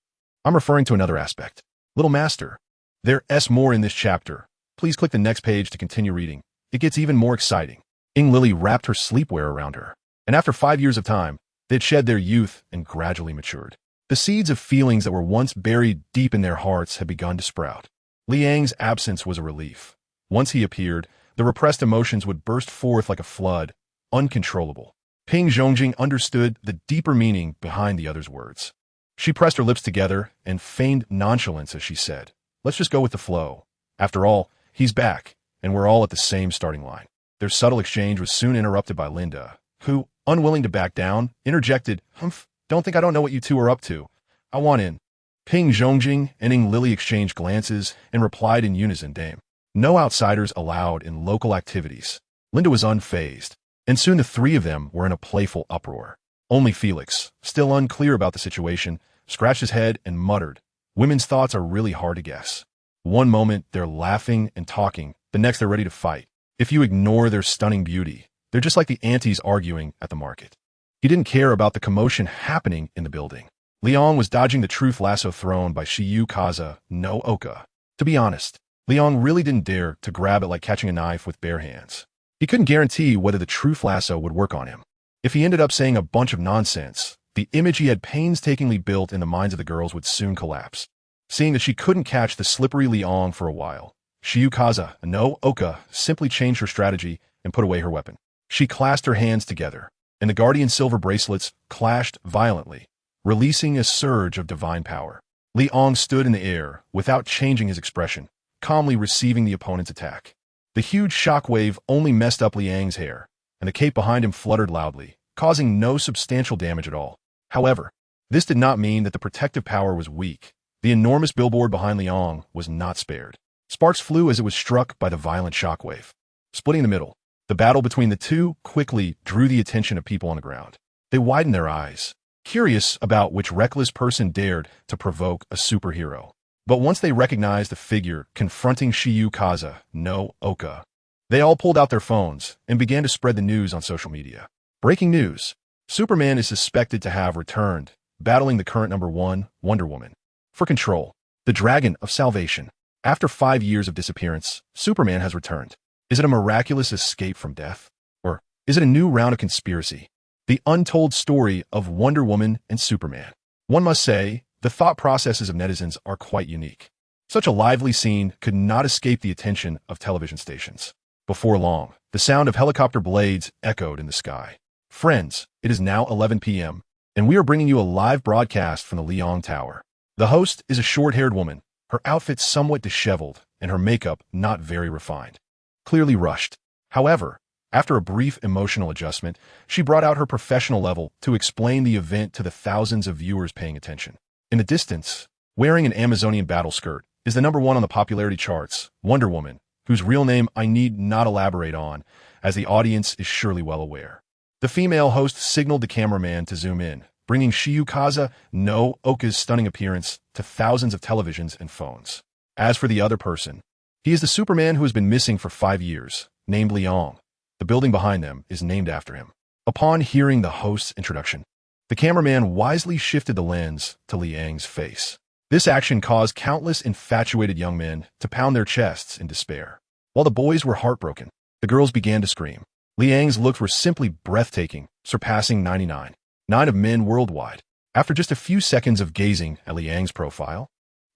I'm referring to another aspect. Little Master. There's more in this chapter. Please click the next page to continue reading. It gets even more exciting." Lily wrapped her sleepwear around her, and after 5 years of time, they had shed their youth and gradually matured. The seeds of feelings that were once buried deep in their hearts had begun to sprout. Liang's absence was a relief. Once he appeared, the repressed emotions would burst forth like a flood, uncontrollable. Ping Zhongjing understood the deeper meaning behind the other's words. She pressed her lips together and feigned nonchalance as she said, "Let's just go with the flow. After all, he's back, and we're all at the same starting line." Their subtle exchange was soon interrupted by Linda, who, unwilling to back down, interjected, "Humph, don't think I don't know what you two are up to. I want in." Ping Zhongjing and Lily exchanged glances and replied in unison, "Dame. No outsiders allowed in local activities." Linda was unfazed, and soon the three of them were in a playful uproar. Only Felix, still unclear about the situation, scratched his head and muttered, "Women's thoughts are really hard to guess. One moment they're laughing and talking, the next they're ready to fight. If you ignore their stunning beauty, they're just like the aunties arguing at the market." He didn't care about the commotion happening in the building. Liang was dodging the truth lasso thrown by Shiryu Kaza Nooka. To be honest, Liang really didn't dare to grab it like catching a knife with bare hands. He couldn't guarantee whether the truth lasso would work on him. If he ended up saying a bunch of nonsense, the image he had painstakingly built in the minds of the girls would soon collapse. Seeing that she couldn't catch the slippery Liang for a while, Shiryu Kaza Nooka simply changed her strategy and put away her weapon. She clasped her hands together, and the guardian silver bracelets clashed violently, releasing a surge of divine power. Liang stood in the air without changing his expression, calmly receiving the opponent's attack. The huge shockwave only messed up Liang's hair, and the cape behind him fluttered loudly, causing no substantial damage at all. However, this did not mean that the protective power was weak. The enormous billboard behind Liang was not spared. Sparks flew as it was struck by the violent shockwave. Splitting the middle, the battle between the two quickly drew the attention of people on the ground. They widened their eyes, curious about which reckless person dared to provoke a superhero. But once they recognized the figure confronting Shiryu Kaza Nooka, they all pulled out their phones and began to spread the news on social media. Breaking news. Superman is suspected to have returned, battling the current #1, Wonder Woman, for control. The Dragon of Salvation. After 5 years of disappearance, Superman has returned. Is it a miraculous escape from death? Or is it a new round of conspiracy? The untold story of Wonder Woman and Superman. One must say, the thought processes of netizens are quite unique. Such a lively scene could not escape the attention of television stations. Before long, the sound of helicopter blades echoed in the sky. Friends, it is now 11 p.m., and we are bringing you a live broadcast from the Liang Tower. The host is a short-haired woman, her outfit somewhat disheveled, and her makeup not very refined. Clearly rushed. However, after a brief emotional adjustment, she brought out her professional level to explain the event to the thousands of viewers paying attention. In the distance, wearing an Amazonian battle skirt, is the #1 on the popularity charts, Wonder Woman, whose real name I need not elaborate on, as the audience is surely well aware. The female host signaled the cameraman to zoom in, bringing Shiyukaza no Oka's stunning appearance to thousands of televisions and phones. As for the other person, he is the Superman who has been missing for 5 years, named Liang. The building behind them is named after him. Upon hearing the host's introduction, the cameraman wisely shifted the lens to Liang's face. This action caused countless infatuated young men to pound their chests in despair. While the boys were heartbroken, the girls began to scream. Liang's looks were simply breathtaking, surpassing 99 of men worldwide. After just a few seconds of gazing at Liang's profile,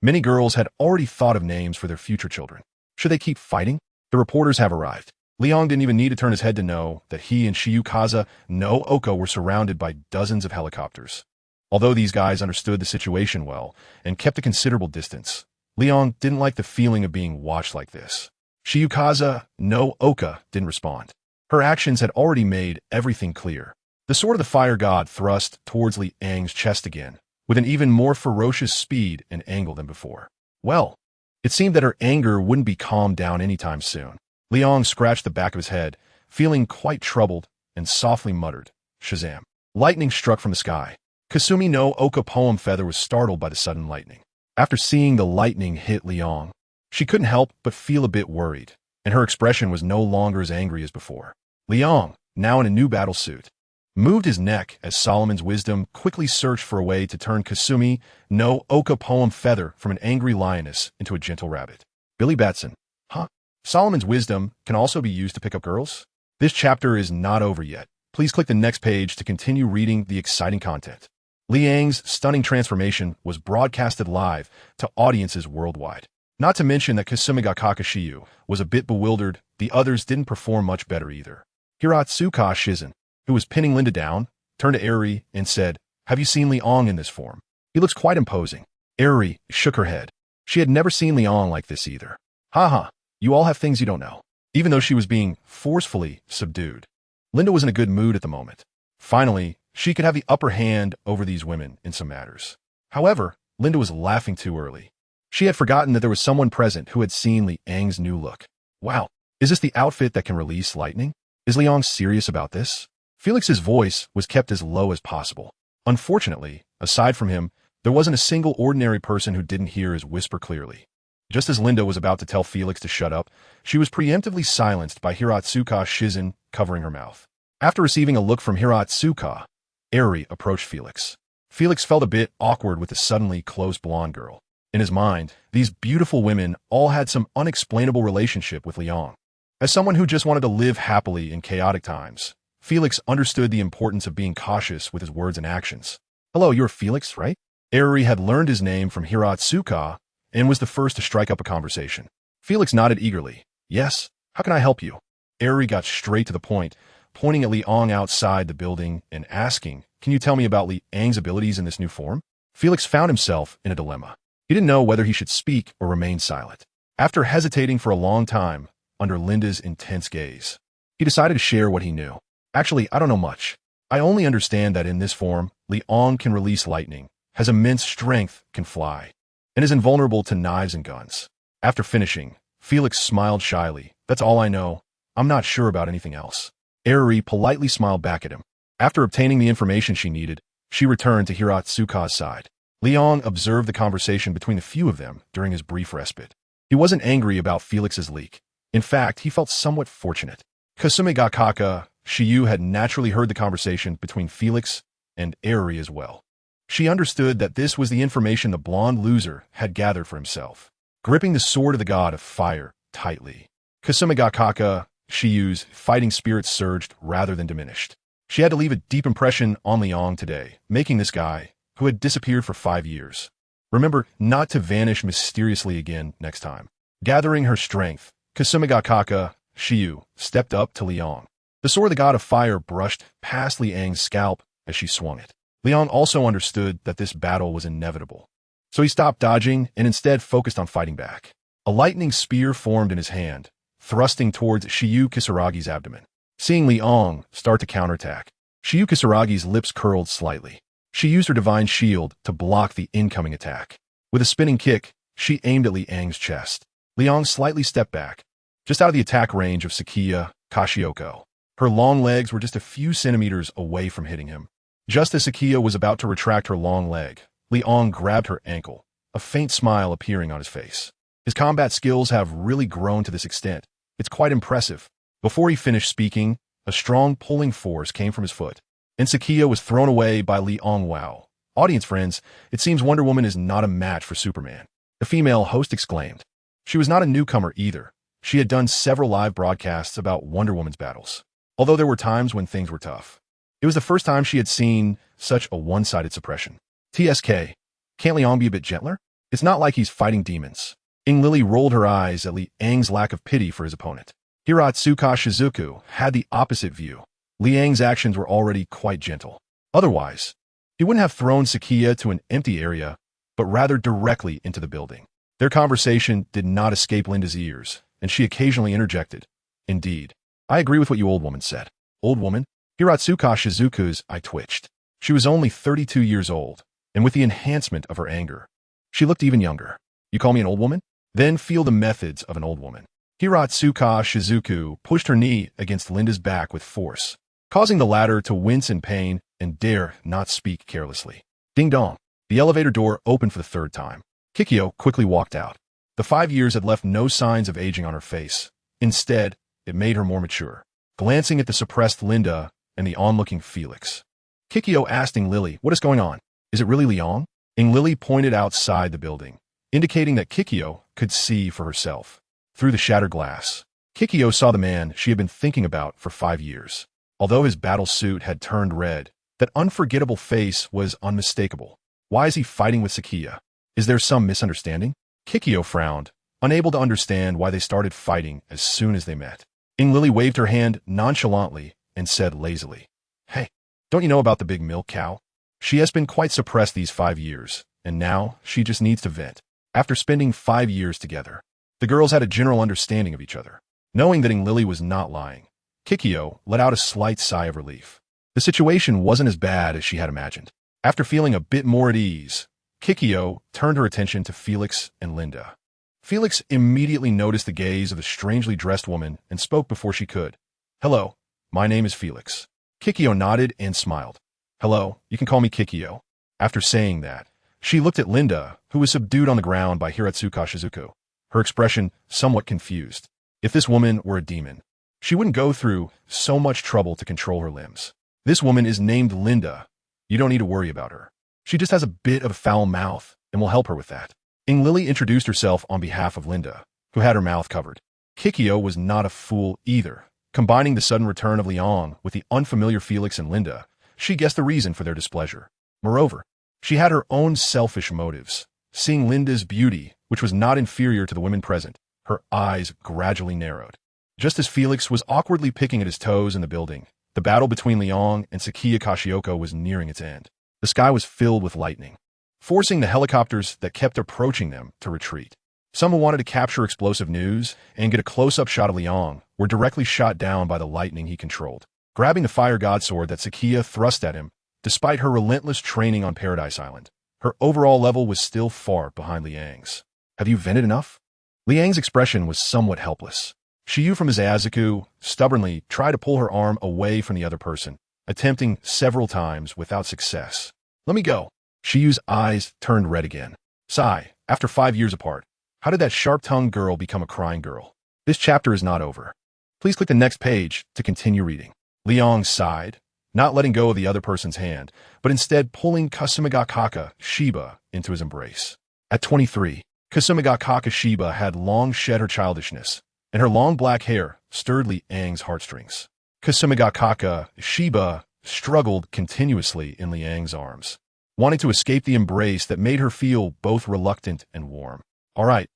many girls had already thought of names for their future children. Should they keep fighting? The reporters have arrived. Liang didn't even need to turn his head to know that he and Shiyukaza no Oka were surrounded by dozens of helicopters. Although these guys understood the situation well and kept a considerable distance, Liang didn't like the feeling of being watched like this. Shiyukaza no Oka didn't respond. Her actions had already made everything clear. The sword of the fire god thrust towards Liang's chest again, with an even more ferocious speed and angle than before. Well, it seemed that her anger wouldn't be calmed down anytime soon. Liang scratched the back of his head, feeling quite troubled, and softly muttered, "Shazam." Lightning struck from the sky. Kasumi no Oka poem feather was startled by the sudden lightning. After seeing the lightning hit Liang, she couldn't help but feel a bit worried, and her expression was no longer as angry as before. Liang, now in a new battle suit, moved his neck as Solomon's wisdom quickly searched for a way to turn Kasumi no Oka poem feather from an angry lioness into a gentle rabbit. Billy Batson. Huh? Solomon's wisdom can also be used to pick up girls? This chapter is not over yet. Please click the next page to continue reading the exciting content. Liang's stunning transformation was broadcasted live to audiences worldwide. Not to mention that Kasumi Kakashiyu was a bit bewildered. The others didn't perform much better either. Hiratsuka Shizen, who was pinning Linda down, turned to Eri and said, "Have you seen Liang in this form? He looks quite imposing." Eri shook her head. She had never seen Liang like this either. "Haha, you all have things you don't know." Even though she was being forcefully subdued, Linda was in a good mood at the moment. Finally, she could have the upper hand over these women in some matters. However, Linda was laughing too early. She had forgotten that there was someone present who had seen Liang's new look. Wow, is this the outfit that can release lightning? Is Liang serious about this? Felix's voice was kept as low as possible. Unfortunately, aside from him, there wasn't a single ordinary person who didn't hear his whisper clearly. Just as Linda was about to tell Felix to shut up, she was preemptively silenced by Hiratsuka Shizen covering her mouth. After receiving a look from Hiratsuka, Eri approached Felix. Felix felt a bit awkward with the suddenly close blonde girl. In his mind, these beautiful women all had some unexplainable relationship with Liang. As someone who just wanted to live happily in chaotic times, Felix understood the importance of being cautious with his words and actions. "Hello, you're Felix, right?" Eri had learned his name from Hiratsuka and was the first to strike up a conversation. Felix nodded eagerly. "Yes, how can I help you?" Eri got straight to the point, pointing at Liang outside the building and asking, "Can you tell me about Liang's abilities in this new form?" Felix found himself in a dilemma. He didn't know whether he should speak or remain silent. After hesitating for a long time under Linda's intense gaze, he decided to share what he knew. "Actually, I don't know much. I only understand that in this form, Liang can release lightning, has immense strength, can fly, and is invulnerable to knives and guns." After finishing, Felix smiled shyly. "That's all I know. I'm not sure about anything else." Eri politely smiled back at him. After obtaining the information she needed, she returned to Hiratsuka's side. Liang observed the conversation between the few of them during his brief respite. He wasn't angry about Felix's leak. In fact, he felt somewhat fortunate. Kasumi Gakaka Shiyu had naturally heard the conversation between Felix and Eri as well. She understood that this was the information the blonde loser had gathered for himself. Gripping the sword of the god of fire tightly, Kasumi Gakaka Shiyu's fighting spirit surged rather than diminished. She had to leave a deep impression on Liang today, making this guy, who had disappeared for 5 years, remember not to vanish mysteriously again next time. Gathering her strength, Kasumi Gakaka Shiyu stepped up to Liang. The sword of the god of fire brushed past Liang's scalp as she swung it. Liang also understood that this battle was inevitable, so he stopped dodging and instead focused on fighting back. A lightning spear formed in his hand, thrusting towards Shiyu Kisaragi's abdomen. Seeing Liang start to counterattack, Shiyu Kisaragi's lips curled slightly. She used her divine shield to block the incoming attack. With a spinning kick, she aimed at Liang's chest. Liang slightly stepped back, just out of the attack range of Sakiya Kashioko. Her long legs were just a few centimeters away from hitting him. Just as Sakiya was about to retract her long leg, Liang grabbed her ankle, a faint smile appearing on his face. His combat skills have really grown to this extent. It's quite impressive. Before he finished speaking, a strong pulling force came from his foot, and Sakiya was thrown away by Liang. Wow. Audience friends, it seems Wonder Woman is not a match for Superman. The female host exclaimed. She was not a newcomer either. She had done several live broadcasts about Wonder Woman's battles, although there were times when things were tough. It was the first time she had seen such a one-sided suppression. TSK, can't Liang be a bit gentler? It's not like he's fighting demons. Lily rolled her eyes at Liang's lack of pity for his opponent. Hiratsuka Shizuku had the opposite view. Liang's actions were already quite gentle. Otherwise, he wouldn't have thrown Sakiya to an empty area, but rather directly into the building. Their conversation did not escape Linda's ears, and she occasionally interjected. Indeed, I agree with what you old woman said. Old woman? Hiratsuka Shizuku's eye twitched. She was only 32 years old, and with the enhancement of her anger, she looked even younger. You call me an old woman? Then feel the methods of an old woman. Hiratsuka Shizuku pushed her knee against Linda's back with force, causing the latter to wince in pain and dare not speak carelessly. Ding dong. The elevator door opened for the third time. Kikyo quickly walked out. The 5 years had left no signs of aging on her face. Instead, it made her more mature. Glancing at the suppressed Linda and the onlooking Felix, Kikyo asked Lily, what is going on? Is it really Liang? Lily pointed outside the building, indicating that Kikyo could see for herself. Through the shattered glass, Kikyo saw the man she had been thinking about for 5 years. Although his battle suit had turned red, that unforgettable face was unmistakable. Why is he fighting with Sakiya? Is there some misunderstanding? Kikyo frowned, unable to understand why they started fighting as soon as they met. Lily waved her hand nonchalantly and said lazily, Hey, don't you know about the big milk cow? She has been quite suppressed these 5 years, and now she just needs to vent. After spending 5 years together, the girls had a general understanding of each other. Knowing that Lily was not lying, Kikyo let out a slight sigh of relief. The situation wasn't as bad as she had imagined. After feeling a bit more at ease, Kikyo turned her attention to Felix and Linda. Felix immediately noticed the gaze of the strangely dressed woman and spoke before she could. Hello, my name is Felix. Kikyo nodded and smiled. Hello, you can call me Kikyo. After saying that, she looked at Linda, who was subdued on the ground by Hiratsuka Shizuku, her expression somewhat confused. If this woman were a demon, she wouldn't go through so much trouble to control her limbs. This woman is named Linda. You don't need to worry about her. She just has a bit of a foul mouth, and we'll help her with that. Lily introduced herself on behalf of Linda, who had her mouth covered. Kikyo was not a fool either. Combining the sudden return of Liang with the unfamiliar Felix and Linda, she guessed the reason for their displeasure. Moreover, she had her own selfish motives. Seeing Linda's beauty, which was not inferior to the women present, her eyes gradually narrowed. Just as Felix was awkwardly picking at his toes in the building, the battle between Liang and Sakiya Kashioko was nearing its end. The sky was filled with lightning, forcing the helicopters that kept approaching them to retreat. Some who wanted to capture explosive news and get a close-up shot of Liang were directly shot down by the lightning he controlled. Grabbing the fire god sword that Sakiya thrust at him, despite her relentless training on Paradise Island, her overall level was still far behind Liang's. Have you vented enough? Liang's expression was somewhat helpless. Shiyu from Izayazuku stubbornly tried to pull her arm away from the other person, attempting several times without success. Let me go. Shiyu's eyes turned red again. Sigh, after 5 years apart, how did that sharp-tongued girl become a crying girl? This chapter is not over. Please click the next page to continue reading. Liang sighed, not letting go of the other person's hand, but instead pulling Kasumigakaka Shiba into his embrace. At 23, Kasumigakaka Shiba had long shed her childishness, and her long black hair stirred Liang's heartstrings. Kasumigakaka Shiba struggled continuously in Liang's arms, wanting to escape the embrace that made her feel both reluctant and warm. All right,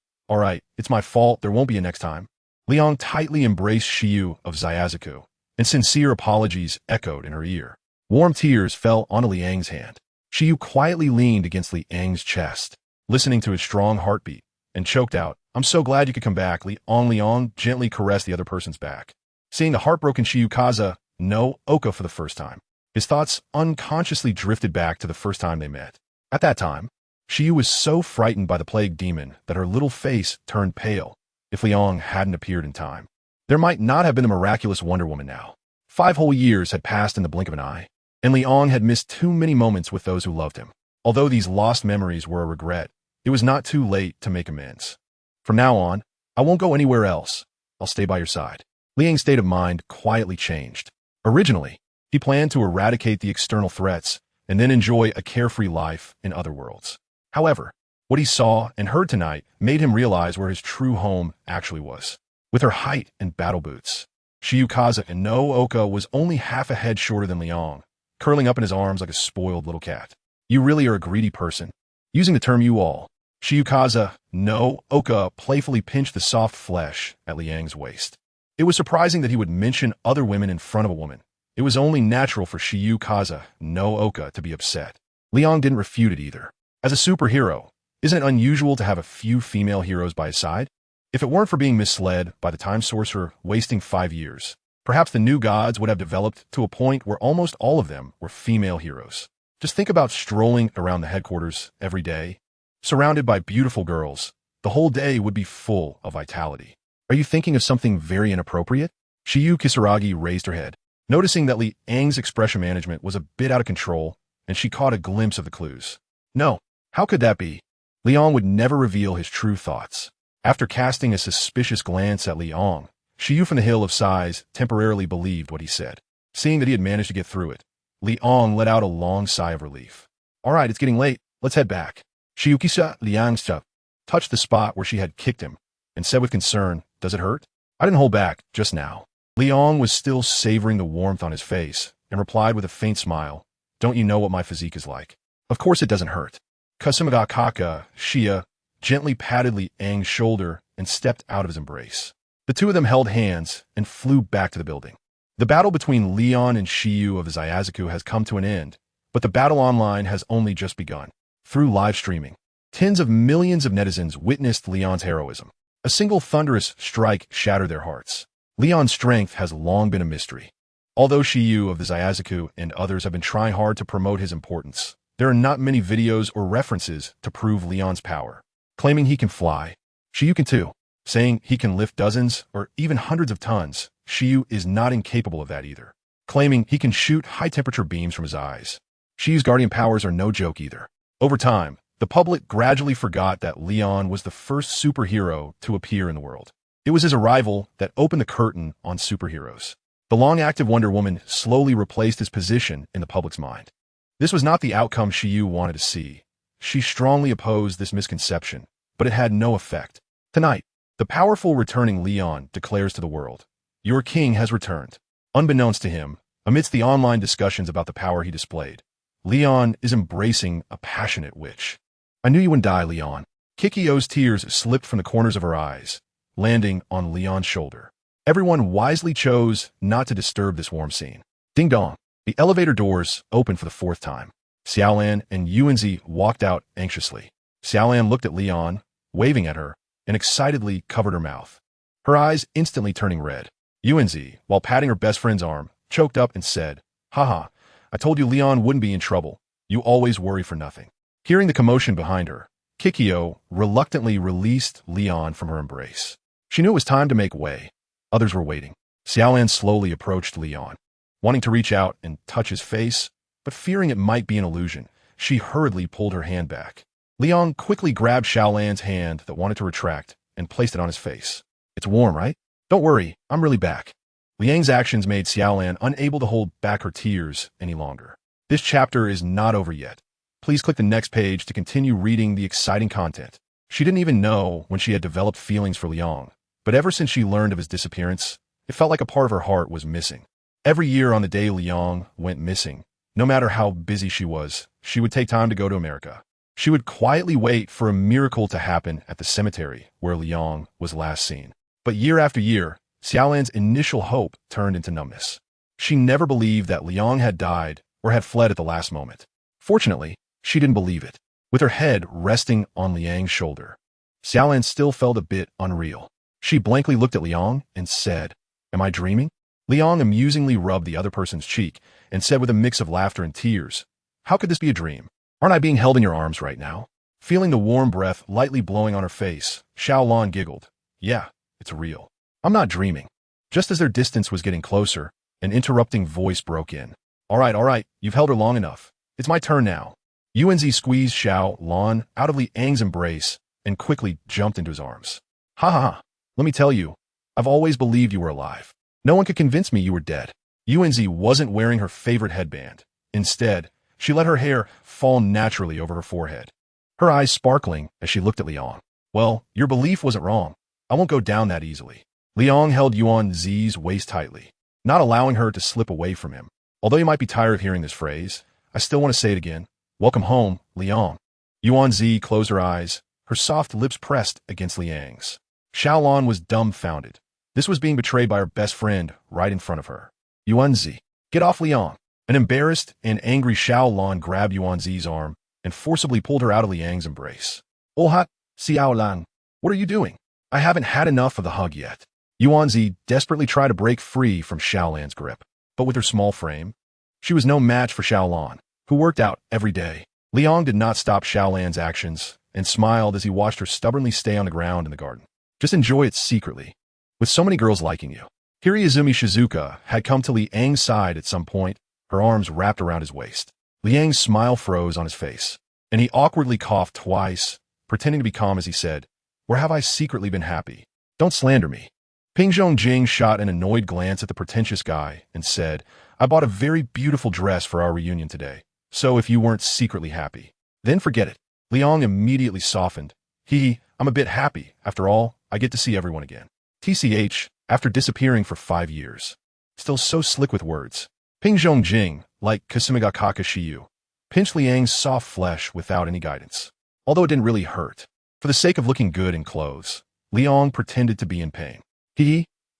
it's my fault, there won't be a next time. Liang tightly embraced Shiyu of Zayazuku, and sincere apologies echoed in her ear. Warm tears fell onto Liang's hand. Shiyu quietly leaned against Liang's chest, listening to his strong heartbeat, and choked out, I'm so glad you could come back. Liang gently caressed the other person's back. Seeing the heartbroken Shiyukaza know Oka for the first time, his thoughts unconsciously drifted back to the first time they met. At that time, Shiyu was so frightened by the plague demon that her little face turned pale, if Liang hadn't appeared in time. There might not have been a miraculous Wonder Woman now. 5 whole years had passed in the blink of an eye, and Liang had missed too many moments with those who loved him. Although these lost memories were a regret, it was not too late to make amends. From now on, I won't go anywhere else. I'll stay by your side. Liang's state of mind quietly changed. Originally, he planned to eradicate the external threats and then enjoy a carefree life in other worlds. However, what he saw and heard tonight made him realize where his true home actually was. With her height and battle boots, Shiyukaza no Oka was only half a head shorter than Liang, curling up in his arms like a spoiled little cat. You really are a greedy person. Using the term you all, Shiyukaza no Oka playfully pinched the soft flesh at Liang's waist. It was surprising that he would mention other women in front of a woman. It was only natural for Shiyukaza no Oka to be upset. Liang didn't refute it either. As a superhero, isn't it unusual to have a few female heroes by his side? If it weren't for being misled by the Time Sorcerer wasting 5 years, perhaps the new gods would have developed to a point where almost all of them were female heroes. Just think about strolling around the headquarters every day, surrounded by beautiful girls. The whole day would be full of vitality. Are you thinking of something very inappropriate? Shiyu Kisaragi raised her head, noticing that Liang's expression management was a bit out of control, and she caught a glimpse of the clues. No, how could that be? Liang would never reveal his true thoughts. After casting a suspicious glance at Liang, Shiyu from the Hill of Sighs temporarily believed what he said. Seeing that he had managed to get through it, Liang let out a long sigh of relief. All right, it's getting late. Let's head back. Shiyukisa Liangsta touched the spot where she had kicked him and said with concern, "Does it hurt?" I didn't hold back just now. Liang was still savoring the warmth on his face and replied with a faint smile, "Don't you know what my physique is like? Of course it doesn't hurt." Kasumiga Kaka, Shia, gently patted Liang's shoulder and stepped out of his embrace. The two of them held hands and flew back to the building. The battle between Leon and Shiyu of the Zayazaku has come to an end, but the battle online has only just begun. Through live streaming, tens of millions of netizens witnessed Leon's heroism. A single thunderous strike shattered their hearts. Leon's strength has long been a mystery. Although Shiyu of the Zayazaku and others have been trying hard to promote his importance, there are not many videos or references to prove Leon's power. Claiming he can fly, Shiyu can too. Saying he can lift dozens or even hundreds of tons, Shiyu is not incapable of that either. Claiming he can shoot high-temperature beams from his eyes, Shiyu's guardian powers are no joke either. Over time, the public gradually forgot that Leon was the first superhero to appear in the world. It was his arrival that opened the curtain on superheroes. The long-active Wonder Woman slowly replaced his position in the public's mind. This was not the outcome Shiyu wanted to see. She strongly opposed this misconception, but it had no effect. Tonight, the powerful returning Leon declares to the world, "Your king has returned." Unbeknownst to him, amidst the online discussions about the power he displayed, Leon is embracing a passionate witch. "I knew you wouldn't die, Leon." Kikyo's tears slipped from the corners of her eyes, landing on Leon's shoulder. Everyone wisely chose not to disturb this warm scene. Ding dong. The elevator doors opened for the 4th time. Xiaolan and Yuanzi walked out anxiously. Xiaolan looked at Leon, waving at her, and excitedly covered her mouth, her eyes instantly turning red. Yuanzi, while patting her best friend's arm, choked up and said, "Haha, I told you Leon wouldn't be in trouble. You always worry for nothing." Hearing the commotion behind her, Kikyo reluctantly released Leon from her embrace. She knew it was time to make way. Others were waiting. Xiaolan slowly approached Leon, wanting to reach out and touch his face, but fearing it might be an illusion, she hurriedly pulled her hand back. Leon quickly grabbed Xiaolan's hand that wanted to retract and placed it on his face. "It's warm, right? Don't worry, I'm really back." Liang's actions made Xiaolan unable to hold back her tears any longer. This chapter is not over yet. Please click the next page to continue reading the exciting content. She didn't even know when she had developed feelings for Liang, but ever since she learned of his disappearance, it felt like a part of her heart was missing. Every year on the day Liang went missing, no matter how busy she was, she would take time to go to America. She would quietly wait for a miracle to happen at the cemetery where Liang was last seen. But year after year, Xiaolan's initial hope turned into numbness. She never believed that Liang had died or had fled at the last moment. Fortunately, she didn't believe it. With her head resting on Liang's shoulder, Xiaolan still felt a bit unreal. She blankly looked at Liang and said, "Am I dreaming?" Liang amusingly rubbed the other person's cheek and said with a mix of laughter and tears, "How could this be a dream? Aren't I being held in your arms right now?" Feeling the warm breath lightly blowing on her face, Xiaolan giggled. "Yeah, It's real. I'm not dreaming. Just as their distance was getting closer, an interrupting voice broke in. All right, you've held her long enough. It's my turn now. Yuanzi squeezed Xiao Lan out of Liang's embrace and quickly jumped into his arms. Ha ha ha. Let me tell you, I've always believed you were alive. No one could convince me you were dead. Yuanzi wasn't wearing her favorite headband. Instead, she let her hair fall naturally over her forehead, her eyes sparkling as she looked at Liang. Well, your belief wasn't wrong. I won't go down that easily. Liang held Yuanzi's waist tightly, not allowing her to slip away from him. Although you might be tired of hearing this phrase, I still want to say it again. Welcome home, Liang. Yuanzi closed her eyes, her soft lips pressed against Liang's. Xiaolan was dumbfounded. This was being betrayed by her best friend right in front of her. Yuanzi, get off Liang. An embarrassed and angry Xiaolan grabbed Yuanzi's arm and forcibly pulled her out of Liang's embrace. Oh, Xiaolan, what are you doing? I haven't had enough of the hug yet. Yuanzi desperately tried to break free from Xiaolan's grip, but with her small frame, she was no match for Xiaolan, who worked out every day. Liang did not stop Xiaolan's actions and smiled as he watched her stubbornly stay on the ground in the garden. Just enjoy it secretly. With so many girls liking you. Hiraizumi Shizuka had come to Liang's side at some point, her arms wrapped around his waist. Liang's smile froze on his face, and he awkwardly coughed twice, pretending to be calm as he said, "Where have I secretly been happy? Don't slander me." Ping Zhongjing shot an annoyed glance at the pretentious guy and said, "I bought a very beautiful dress for our reunion today, so if you weren't secretly happy, then forget it." Liang immediately softened. I'm a bit happy. After all, I get to see everyone again. TCH, after disappearing for 5 years. Still so slick with words. Ping Zhongjing, like Kasumigakaka Shiyu, pinched Liang's soft flesh without any guidance. Although it didn't really hurt. For the sake of looking good in clothes, Liang pretended to be in pain.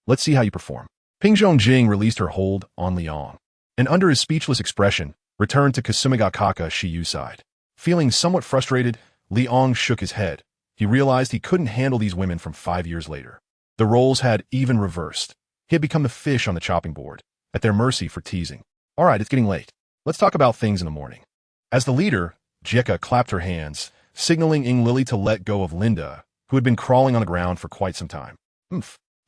Let's see how you perform. Ping Zhongjing released her hold on Liang, and under his speechless expression, returned to Kasumigakaka Shiyu's side. Feeling somewhat frustrated, Liang shook his head. He realized he couldn't handle these women from 5 years later. The roles had even reversed. He had become the fish on the chopping board, at their mercy for teasing. All right, it's getting late. Let's talk about things in the morning. As the leader, Jieka clapped her hands, signaling Ing Lily to let go of Linda, who had been crawling on the ground for quite some time.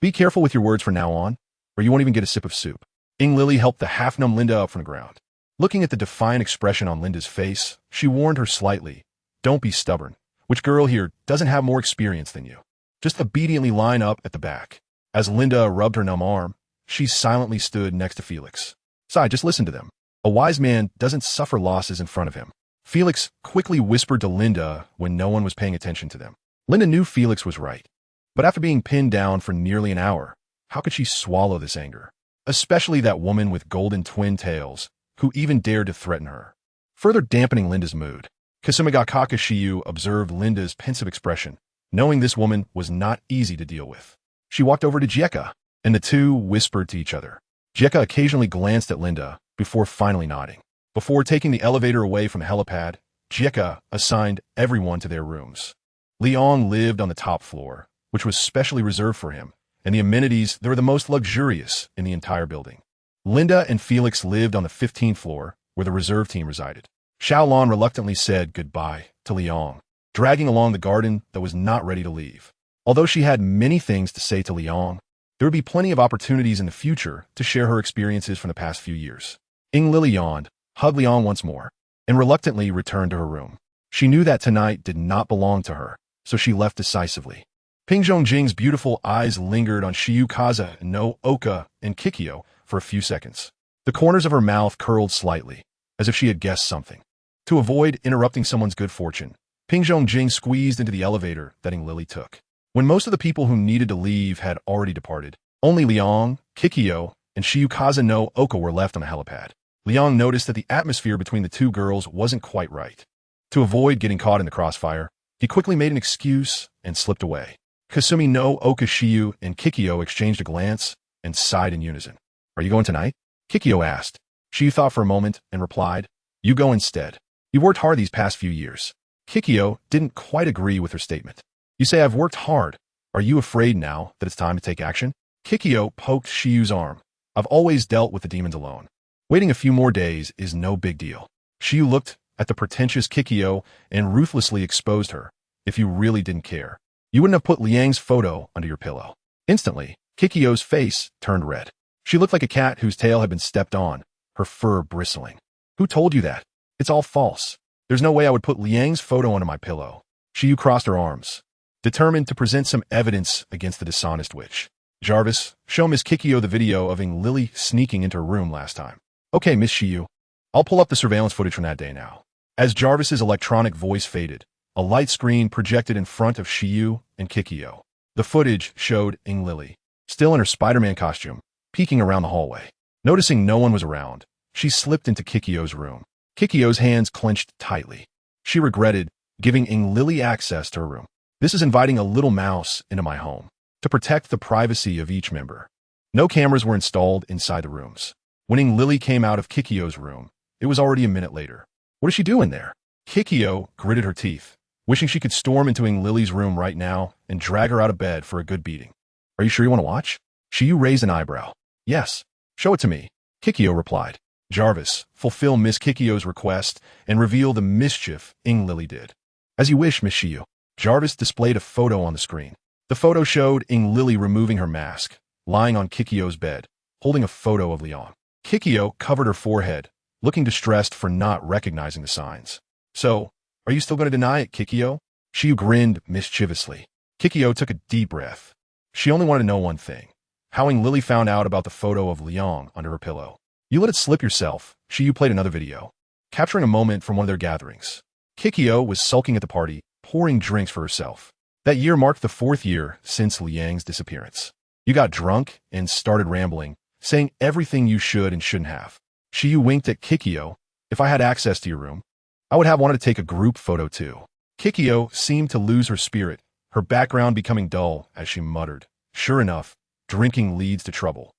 Be careful with your words from now on, or you won't even get a sip of soup. Ing Lily helped the half-numb Linda up from the ground. Looking at the defiant expression on Linda's face, she warned her slightly, "Don't be stubborn. Which girl here doesn't have more experience than you? Just obediently line up at the back." As Linda rubbed her numb arm, she silently stood next to Felix. "Sai, just listen to them. A wise man doesn't suffer losses in front of him." Felix quickly whispered to Linda when no one was paying attention to them. Linda knew Felix was right. But after being pinned down for nearly an hour, how could she swallow this anger? Especially that woman with golden twin tails, who even dared to threaten her. Further dampening Linda's mood, Kasumigakaka Shiyu observed Linda's pensive expression, knowing this woman was not easy to deal with. She walked over to Jieka, and the two whispered to each other. Jieka occasionally glanced at Linda before finally nodding. Before taking the elevator away from the helipad, Jieka assigned everyone to their rooms. Liang lived on the top floor, which was specially reserved for him, and the amenities that were the most luxurious in the entire building. Linda and Felix lived on the 15th floor, where the reserve team resided. Xiaolan reluctantly said goodbye to Liang, dragging along the garden that was not ready to leave. Although she had many things to say to Liang, there would be plenty of opportunities in the future to share her experiences from the past few years. Ing Lily yawned, hugged Liang once more, and reluctantly returned to her room. She knew that tonight did not belong to her, so she left decisively. Ping Zhongjing's beautiful eyes lingered on Shiyu Kaza no Oka and Kikyo for a few seconds. The corners of her mouth curled slightly, as if she had guessed something. To avoid interrupting someone's good fortune, Ping Zhongjing squeezed into the elevator that Ing Lily took. When most of the people who needed to leave had already departed, only Liang, Kikyo, and Shiyu Kaza no Oka were left on the helipad. Liang noticed that the atmosphere between the two girls wasn't quite right. To avoid getting caught in the crossfire, he quickly made an excuse and slipped away. Kasumi no Oka Shiyu and Kikyo exchanged a glance and sighed in unison. "Are you going tonight?" Kikyo asked. Shiyu thought for a moment and replied, "You go instead. You've worked hard these past few years." Kikyo didn't quite agree with her statement. "You say I've worked hard. Are you afraid now that it's time to take action?" Kikyo poked Shiyu's arm. "I've always dealt with the demons alone. Waiting a few more days is no big deal." Shiyu looked at the pretentious Kikyo and ruthlessly exposed her. "If you really didn't care, you wouldn't have put Liang's photo under your pillow." Instantly, Kikyo's face turned red. She looked like a cat whose tail had been stepped on, her fur bristling. Who told you that? It's all false. There's no way I would put Liang's photo under my pillow. Shiyu crossed her arms, determined to present some evidence against the dishonest witch. Jarvis, show Miss Kikyo the video of Lily sneaking into her room last time. Okay, Miss Shiyu. I'll pull up the surveillance footage from that day now. As Jarvis's electronic voice faded, a light screen projected in front of Shiyu and Kikyo. The footage showed Lily, still in her Spider-Man costume, peeking around the hallway. Noticing no one was around, she slipped into Kikyo's room. Kikyo's hands clenched tightly. She regretted giving Lily access to her room. This is inviting a little mouse into my home. To protect the privacy of each member. No cameras were installed inside the rooms. When Lily came out of Kikyo's room, it was already a minute later. What is she doing there? Kikyo gritted her teeth, wishing she could storm into Lily's room right now and drag her out of bed for a good beating. Are you sure you want to watch? Shiyu raised an eyebrow. Yes. Show it to me. Kikyo replied. Jarvis, fulfill Miss Kikyo's request and reveal the mischief Lily did. As you wish, Miss Shiyu. Jarvis displayed a photo on the screen. The photo showed Lily removing her mask, lying on Kikyo's bed, holding a photo of Liang. Kikyo covered her forehead, looking distressed for not recognizing the signs. So, are you still going to deny it, Kikyo? Shiyu grinned mischievously. Kikyo took a deep breath. She only wanted to know one thing. How Lily found out about the photo of Liang under her pillow. You let it slip yourself. Shiyu played another video, capturing a moment from one of their gatherings. Kikyo was sulking at the party, pouring drinks for herself. That year marked the 4th year since Liang's disappearance. You got drunk and started rambling, saying everything you should and shouldn't have. Shiyu winked at Kikyo. If I had access to your room, I would have wanted to take a group photo too. Kikyo seemed to lose her spirit, her background becoming dull as she muttered. Sure enough, drinking leads to trouble.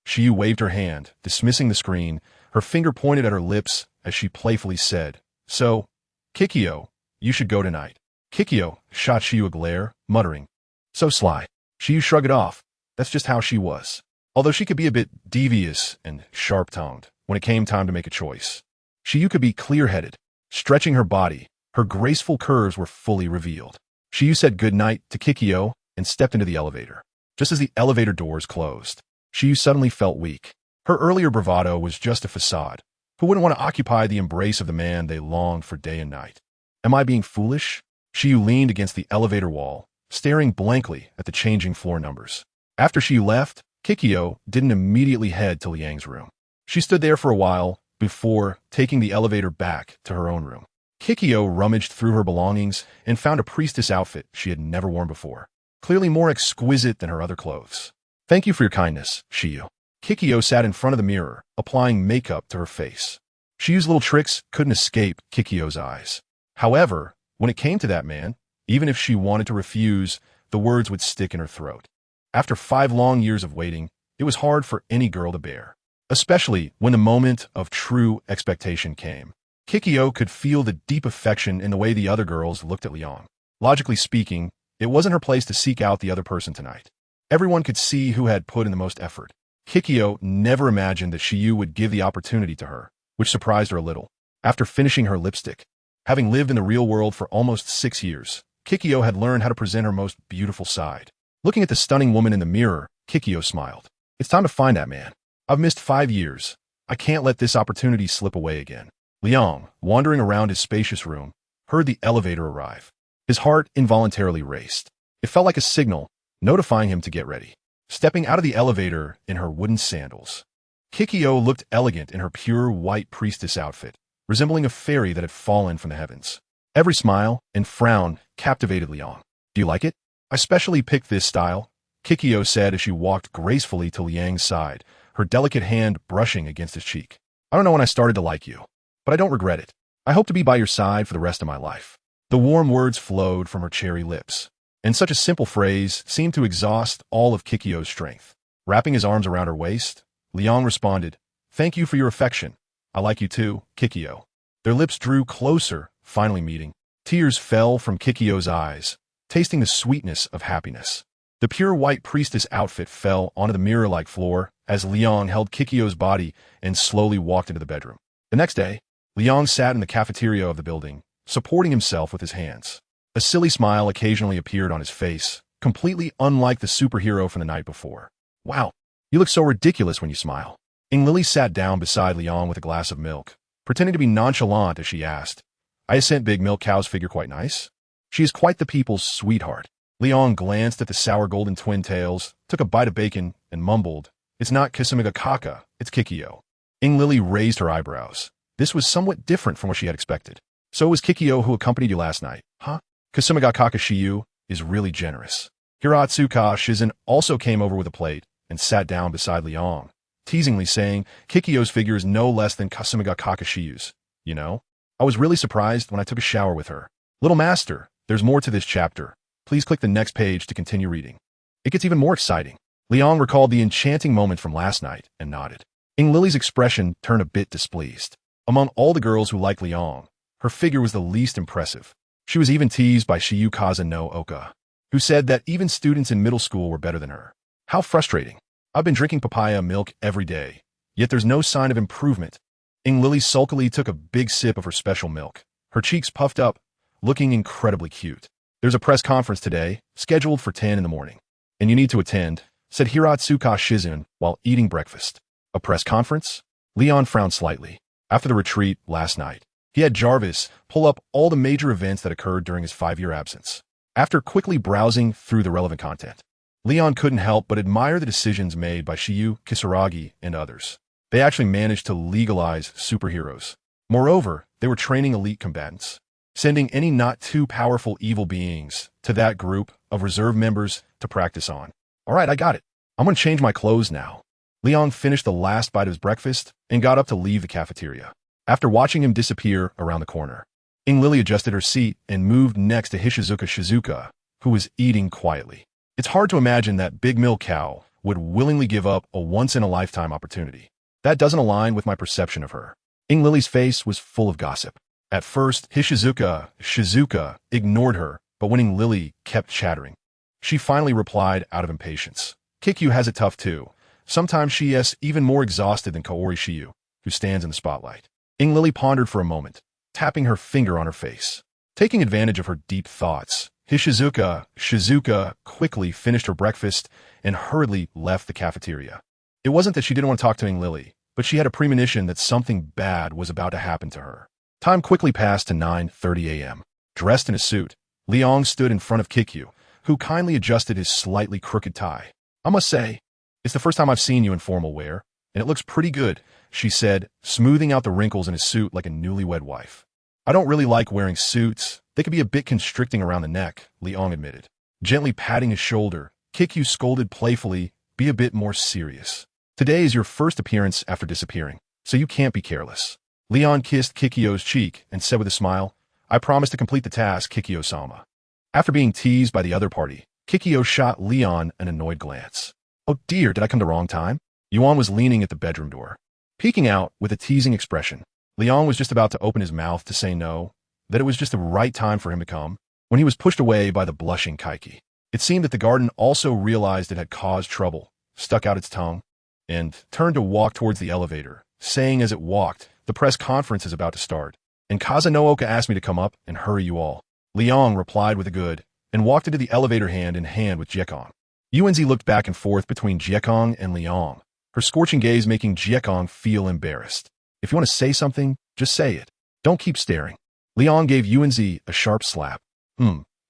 Shiyu waved her hand, dismissing the screen, her finger pointed at her lips as she playfully said, So, Kikyo, you should go tonight. Kikyo shot Shiyu a glare, muttering, So sly. Shiyu shrugged it off. That's just how she was. Although she could be a bit devious and sharp-tongued when it came time to make a choice. Shiyu could be clear-headed, stretching her body. Her graceful curves were fully revealed. Shiyu said goodnight to Kikyo and stepped into the elevator. Just as the elevator doors closed, Shiyu suddenly felt weak. Her earlier bravado was just a facade. Who wouldn't want to occupy the embrace of the man they longed for day and night? Am I being foolish? Shiyu leaned against the elevator wall, staring blankly at the changing floor numbers. After Shiyu left, Kikyo didn't immediately head to Liang's room. She stood there for a while before taking the elevator back to her own room. Kikyo rummaged through her belongings and found a priestess outfit she had never worn before, clearly more exquisite than her other clothes. Thank you for your kindness, Shiyu. Kikyo sat in front of the mirror, applying makeup to her face. Shiyu's little tricks couldn't escape Kikyo's eyes. However, when it came to that man, even if she wanted to refuse, the words would stick in her throat. After 5 long years of waiting, it was hard for any girl to bear, especially when the moment of true expectation came. Kikyo could feel the deep affection in the way the other girls looked at Liang. Logically speaking, it wasn't her place to seek out the other person tonight. Everyone could see who had put in the most effort. Kikyo never imagined that Shiyu would give the opportunity to her, which surprised her a little. After finishing her lipstick, having lived in the real world for almost 6 years, Kikyo had learned how to present her most beautiful side. Looking at the stunning woman in the mirror, Kikyo smiled. It's time to find that man. I've missed 5 years. I can't let this opportunity slip away again. Liang, wandering around his spacious room, heard the elevator arrive. His heart involuntarily raced. It felt like a signal, notifying him to get ready. Stepping out of the elevator in her wooden sandals, Kikyo looked elegant in her pure white priestess outfit, resembling a fairy that had fallen from the heavens. Every smile and frown captivated Liang. Do you like it? I specially picked this style, Kikyo said as she walked gracefully to Liang's side, her delicate hand brushing against his cheek. I don't know when I started to like you, but I don't regret it. I hope to be by your side for the rest of my life. The warm words flowed from her cherry lips, and such a simple phrase seemed to exhaust all of Kikyo's strength. Wrapping his arms around her waist, Liang responded, Thank you for your affection. I like you too, Kikyo. Their lips drew closer, finally meeting. Tears fell from Kikyo's eyes, tasting the sweetness of happiness. The pure white priestess outfit fell onto the mirror-like floor as Liang held Kikyo's body and slowly walked into the bedroom. The next day, Liang sat in the cafeteria of the building, supporting himself with his hands. A silly smile occasionally appeared on his face, completely unlike the superhero from the night before. Wow, you look so ridiculous when you smile. Lily sat down beside Leon with a glass of milk, pretending to be nonchalant as she asked, I sent Big Milk Cow's figure quite nice? She is quite the people's sweetheart. Leon glanced at the sour golden twin tails, took a bite of bacon, and mumbled, It's not Kasamiga Kaka, it's Kikyo. Lily raised her eyebrows. This was somewhat different from what she had expected. So it was Kikyo who accompanied you last night, huh? Kasamiga Kaka Shiyu is really generous. Hiratsuka Shizen also came over with a plate and sat down beside Leon, teasingly saying, Kikyo's figure is no less than Kasamiga Kaka Shiyu's, you know? I was really surprised when I took a shower with her. Little master, there's more to this chapter. Please click the next page to continue reading. It gets even more exciting. Leon recalled the enchanting moment from last night and nodded. Lily's expression turned a bit displeased. Among all the girls who liked Leon, her figure was the least impressive. She was even teased by Shiyukaza no Oka, who said that even students in middle school were better than her. How frustrating. I've been drinking papaya milk every day, yet there's no sign of improvement. Lily sulkily took a big sip of her special milk, her cheeks puffed up, looking incredibly cute. There's a press conference today, scheduled for 10 in the morning. And you need to attend, said Hiratsuka Shizen while eating breakfast. A press conference? Leon frowned slightly. After the retreat last night, he had Jarvis pull up all the major events that occurred during his 5-year absence. After quickly browsing through the relevant content, Leon couldn't help but admire the decisions made by Shiyu, Kisaragi, and others. They actually managed to legalize superheroes. Moreover, they were training elite combatants, sending any not too powerful evil beings to that group of reserve members to practice on. All right, I got it. I'm going to change my clothes now. Leon finished the last bite of his breakfast and got up to leave the cafeteria. After watching him disappear around the corner, Lily adjusted her seat and moved next to Hishizuka Shizuka, who was eating quietly. It's hard to imagine that Big Milk Cow would willingly give up a once-in-a-lifetime opportunity. That doesn't align with my perception of her. Lily's face was full of gossip. At first, Shizuka ignored her, but when Lily kept chattering, she finally replied out of impatience. Kikyu has it tough too. Sometimes she is even more exhausted than Kaori Shiyu, who stands in the spotlight. Lily pondered for a moment, tapping her finger on her face. Taking advantage of her deep thoughts, Shizuka quickly finished her breakfast and hurriedly left the cafeteria. It wasn't that she didn't want to talk to Lily, but she had a premonition that something bad was about to happen to her. Time quickly passed to 9:30 a.m. Dressed in a suit, Leon stood in front of Kikyu, who kindly adjusted his slightly crooked tie. I must say, it's the first time I've seen you in formal wear, and it looks pretty good, she said, smoothing out the wrinkles in his suit like a newlywed wife. I don't really like wearing suits. They can be a bit constricting around the neck, Leon admitted. Gently patting his shoulder, Kikyu scolded playfully, be a bit more serious. Today is your first appearance after disappearing, so you can't be careless. Leon kissed Kikyo's cheek and said with a smile, I promise to complete the task, Kikyo-sama. After being teased by the other party, Kikyo shot Leon an annoyed glance. Oh dear, did I come the wrong time? Yuan was leaning at the bedroom door, peeking out with a teasing expression. Leon was just about to open his mouth to say no, that it was just the right time for him to come, when he was pushed away by the blushing Kaiki. It seemed that the garden also realized it had caused trouble, stuck out its tongue, and turned to walk towards the elevator, saying as it walked, the press conference is about to start, and Kazunooka asked me to come up and hurry you all. Leon replied with a good, and walked into the elevator hand in hand with Jiekong. Yuanzi looked back and forth between Jiekong and Leon, her scorching gaze making Jiekong feel embarrassed. If you want to say something, just say it. Don't keep staring. Leon gave Yuanzi a sharp slap.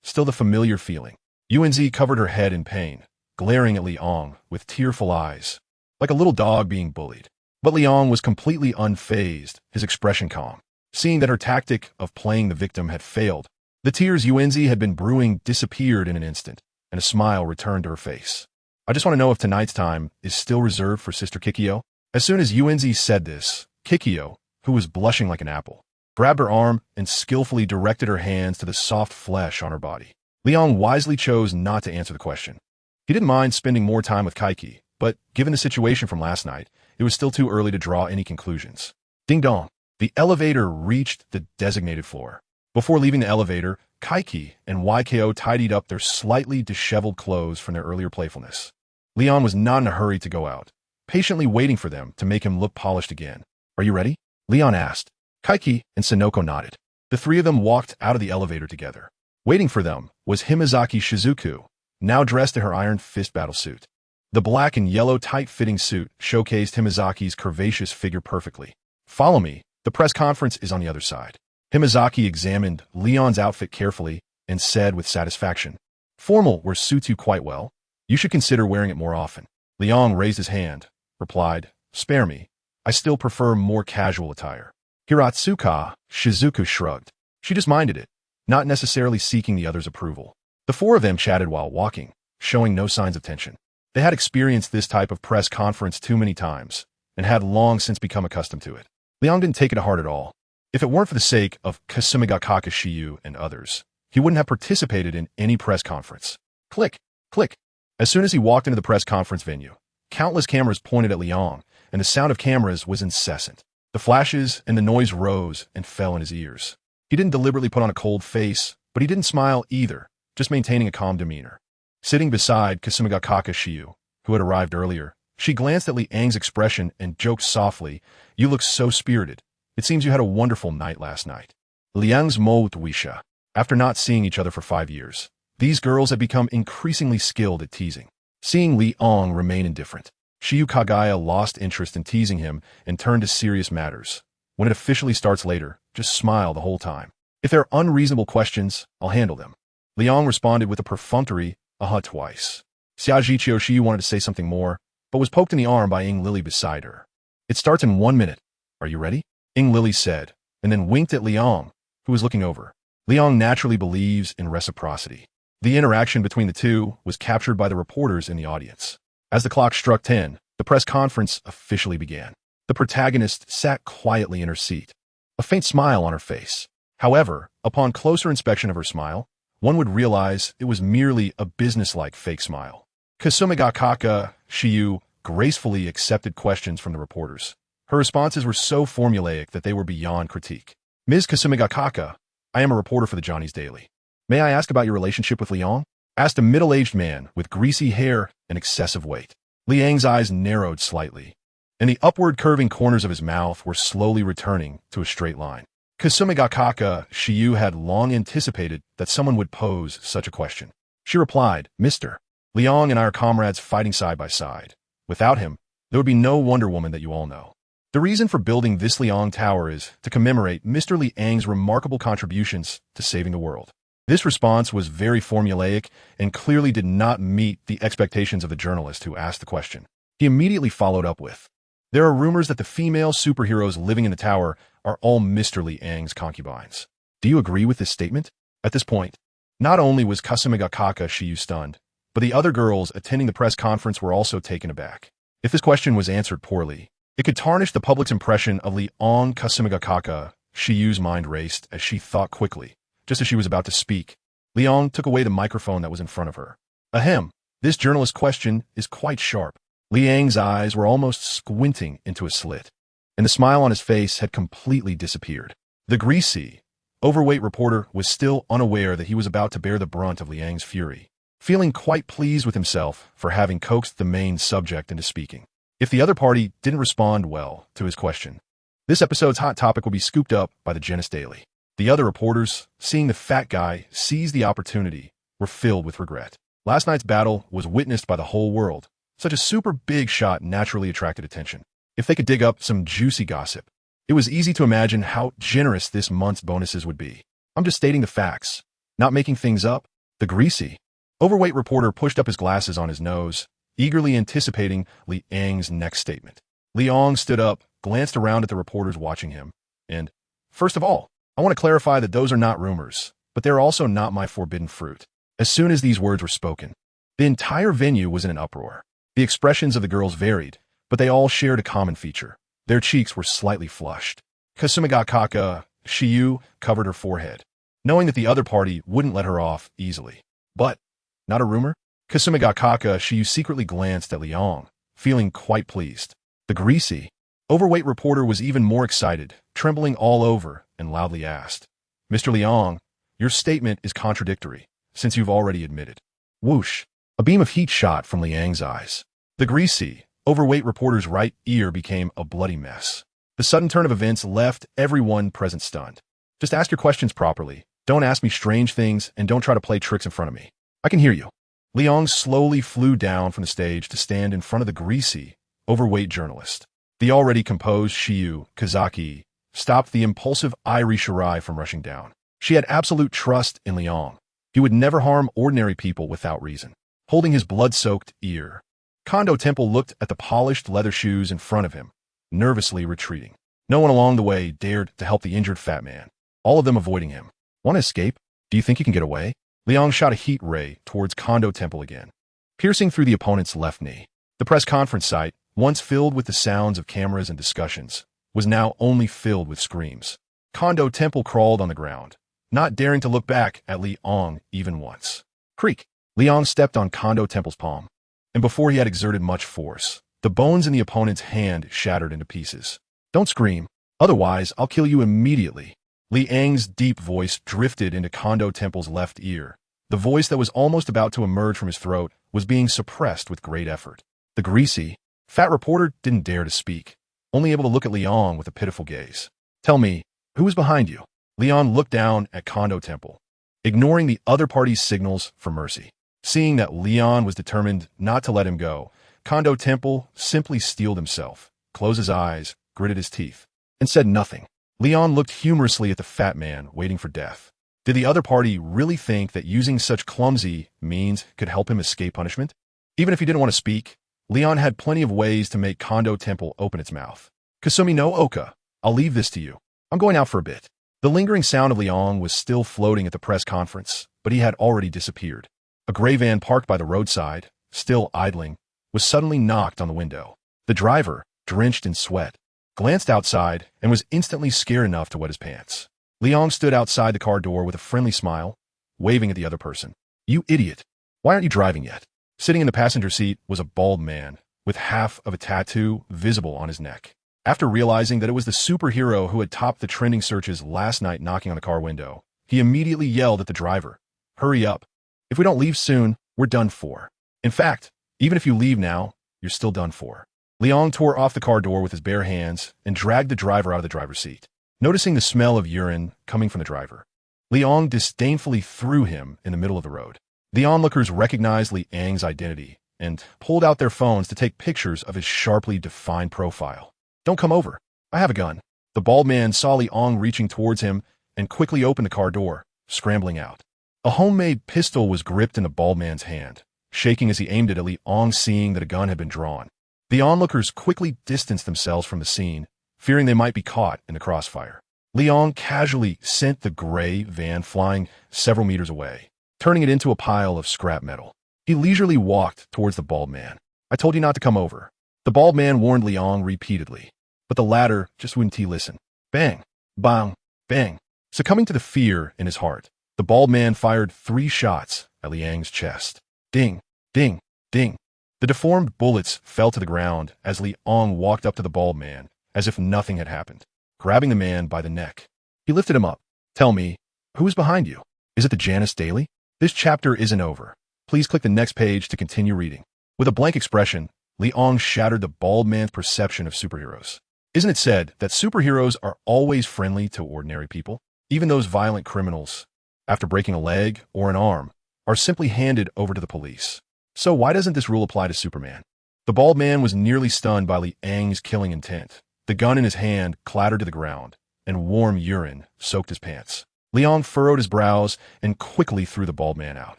Still the familiar feeling. Yuanzi covered her head in pain, glaring at Leon with tearful eyes, like a little dog being bullied. But Leon was completely unfazed, his expression calm. Seeing that her tactic of playing the victim had failed, the tears Yuanzi had been brewing disappeared in an instant, and a smile returned to her face. I just want to know if tonight's time is still reserved for Sister Kikyo. As soon as Yuanzi said this, Kikyo, who was blushing like an apple, grabbed her arm and skillfully directed her hands to the soft flesh on her body. Leon wisely chose not to answer the question. He didn't mind spending more time with Kaiki, but given the situation from last night, it was still too early to draw any conclusions. Ding dong. The elevator reached the designated floor. Before leaving the elevator, Kaiki and YKO tidied up their slightly disheveled clothes from their earlier playfulness. Leon was not in a hurry to go out, patiently waiting for them to make him look polished again. Are you ready? Leon asked. Kaiki and Sonoko nodded. The three of them walked out of the elevator together. Waiting for them was Himazaki Shizuku, now dressed in her Iron Fist battlesuit. The black and yellow tight-fitting suit showcased Himazaki's curvaceous figure perfectly. Follow me, the press conference is on the other side. Himazaki examined Leon's outfit carefully and said with satisfaction, "Formal wear suits you quite well. You should consider wearing it more often." Leon raised his hand, replied, "Spare me. I still prefer more casual attire." Hiratsuka Shizuku shrugged. She just minded it, not necessarily seeking the other's approval. The four of them chatted while walking, showing no signs of tension. They had experienced this type of press conference too many times, and had long since become accustomed to it. Leon didn't take it to heart at all. If it weren't for the sake of Kasumigakaka Shiyu and others, he wouldn't have participated in any press conference. Click, click. As soon as he walked into the press conference venue, countless cameras pointed at Leon, and the sound of cameras was incessant. The flashes and the noise rose and fell in his ears. He didn't deliberately put on a cold face, but he didn't smile either, just maintaining a calm demeanor. Sitting beside Kasumigakaka Shiyu, who had arrived earlier, she glanced at Li Ang's expression and joked softly, "You look so spirited. It seems you had a wonderful night last night." Liang's Moutwisha. After not seeing each other for 5 years, these girls had become increasingly skilled at teasing. Seeing Liang remain indifferent, Shiyu Kagaya lost interest in teasing him and turned to serious matters. When it officially starts later, just smile the whole time. If there are unreasonable questions, I'll handle them. Liang responded with a perfunctory, twice. Xiajiqiu Shiyu wanted to say something more, but was poked in the arm by Ing Lily beside her. "It starts in 1 minute. Are you ready?" Ing Lily said, and then winked at Liang, who was looking over. Liang naturally believes in reciprocity. The interaction between the two was captured by the reporters in the audience. As the clock struck 10, the press conference officially began. The protagonist sat quietly in her seat, a faint smile on her face. However, upon closer inspection of her smile, one would realize it was merely a businesslike fake smile. Kasumigakaka Shiyu gracefully accepted questions from the reporters. Her responses were so formulaic that they were beyond critique. "Ms. Kasumigakaka, I am a reporter for the Johnny's Daily. May I ask about your relationship with Liang?" asked a middle-aged man with greasy hair and excessive weight. Liang's eyes narrowed slightly, and the upward curving corners of his mouth were slowly returning to a straight line. Kasumigakaka Shiyu had long anticipated that someone would pose such a question. She replied, "Mr. Liang and I are comrades fighting side by side. Without him, there would be no Wonder Woman that you all know. The reason for building this Liang Tower is to commemorate Mr. Liang's remarkable contributions to saving the world." This response was very formulaic and clearly did not meet the expectations of the journalist who asked the question. He immediately followed up with, "There are rumors that the female superheroes living in the tower are all Mr. Liang's concubines. Do you agree with this statement?" At this point, not only was Kasumigakaka Shiyu stunned, but the other girls attending the press conference were also taken aback. If this question was answered poorly, it could tarnish the public's impression of Liang. Kasumigakaka Shiyu's mind raced as she thought quickly. Just as she was about to speak, Liang took away the microphone that was in front of her. "Ahem, this journalist's question is quite sharp." Liang's eyes were almost squinting into a slit, and the smile on his face had completely disappeared. The greasy, overweight reporter was still unaware that he was about to bear the brunt of Liang's fury, feeling quite pleased with himself for having coaxed the main subject into speaking. If the other party didn't respond well to his question, this episode's hot topic will be scooped up by the Genis Daily. The other reporters, seeing the fat guy seize the opportunity, were filled with regret. Last night's battle was witnessed by the whole world. Such a super big shot naturally attracted attention. If they could dig up some juicy gossip, it was easy to imagine how generous this month's bonuses would be. "I'm just stating the facts, not making things up." The greasy, overweight reporter pushed up his glasses on his nose, eagerly anticipating Liang's next statement. Liang stood up, glanced around at the reporters watching him, and, "First of all, I want to clarify that those are not rumors, but they're also not my forbidden fruit." As soon as these words were spoken, the entire venue was in an uproar. The expressions of the girls varied, but they all shared a common feature. Their cheeks were slightly flushed. Kasumigakaka Shiyu covered her forehead, knowing that the other party wouldn't let her off easily. But, not a rumor? Kasumigakaka Shiyu secretly glanced at Liang, feeling quite pleased. The greasy, overweight reporter was even more excited, trembling all over, and loudly asked, "Mr. Liang, your statement is contradictory, since you've already admitted." Whoosh! A beam of heat shot from Liang's eyes. The greasy, overweight reporter's right ear became a bloody mess. The sudden turn of events left everyone present stunned. "Just ask your questions properly. Don't ask me strange things and don't try to play tricks in front of me. I can hear you." Liang slowly flew down from the stage to stand in front of the greasy, overweight journalist. The already composed Shiyu Kazaki stopped the impulsive Airi Shirai from rushing down. She had absolute trust in Liang. He would never harm ordinary people without reason. Holding his blood-soaked ear, Kondo Temple looked at the polished leather shoes in front of him, nervously retreating. No one along the way dared to help the injured fat man, all of them avoiding him. Want to escape? Do you think you can get away? Liang shot a heat ray towards Kondo Temple again, piercing through the opponent's left knee. The press conference site, once filled with the sounds of cameras and discussions, was now only filled with screams. Kondo Temple crawled on the ground, not daring to look back at Liang even once. Creak! Liang stepped on Kondo Temple's palm, and before he had exerted much force, the bones in the opponent's hand shattered into pieces. Don't scream, otherwise I'll kill you immediately. Liang's deep voice drifted into Kondo Temple's left ear. The voice that was almost about to emerge from his throat was being suppressed with great effort. The greasy, fat reporter didn't dare to speak, only able to look at Liang with a pitiful gaze. Tell me, who is behind you? Liang looked down at Kondo Temple, ignoring the other party's signals for mercy. Seeing that Liang was determined not to let him go, Kondo Temple simply steeled himself, closed his eyes, gritted his teeth, and said nothing. Liang looked humorously at the fat man, waiting for death. Did the other party really think that using such clumsy means could help him escape punishment? Even if he didn't want to speak, Liang had plenty of ways to make Kondo Temple open its mouth. Kasumi no Oka, I'll leave this to you. I'm going out for a bit. The lingering sound of Liang was still floating at the press conference, but he had already disappeared. A gray van parked by the roadside, still idling, was suddenly knocked on the window. The driver, drenched in sweat, glanced outside and was instantly scared enough to wet his pants. Liang stood outside the car door with a friendly smile, waving at the other person. You idiot! Why aren't you driving yet? Sitting in the passenger seat was a bald man, with half of a tattoo visible on his neck. After realizing that it was the superhero who had topped the trending searches last night knocking on the car window, he immediately yelled at the driver. Hurry up. If we don't leave soon, we're done for. In fact, even if you leave now, you're still done for. Liang tore off the car door with his bare hands and dragged the driver out of the driver's seat. Noticing the smell of urine coming from the driver, Liang disdainfully threw him in the middle of the road. The onlookers recognized Liang's identity and pulled out their phones to take pictures of his sharply defined profile. Don't come over. I have a gun. The bald man saw Liang reaching towards him and quickly opened the car door, scrambling out. A homemade pistol was gripped in the bald man's hand, shaking as he aimed it at Liang, seeing that a gun had been drawn. The onlookers quickly distanced themselves from the scene, fearing they might be caught in the crossfire. Liang casually sent the gray van flying several meters away, turning it into a pile of scrap metal. He leisurely walked towards the bald man. I told you not to come over. The bald man warned Liang repeatedly, but the latter just wouldn't listen. Bang, bang, bang. Succumbing to the fear in his heart, the bald man fired 3 shots at Liang's chest. Ding, ding, ding. The deformed bullets fell to the ground as Liang walked up to the bald man, as if nothing had happened. Grabbing the man by the neck, he lifted him up. Tell me, who is behind you? Is it the Janus Daily? This chapter isn't over. Please click the next page to continue reading. With a blank expression, Liang shattered the bald man's perception of superheroes. Isn't it said that superheroes are always friendly to ordinary people? Even those violent criminals, after breaking a leg or an arm, are simply handed over to the police. So why doesn't this rule apply to Superman? The bald man was nearly stunned by Liang's killing intent. The gun in his hand clattered to the ground, and warm urine soaked his pants. Liang furrowed his brows and quickly threw the bald man out.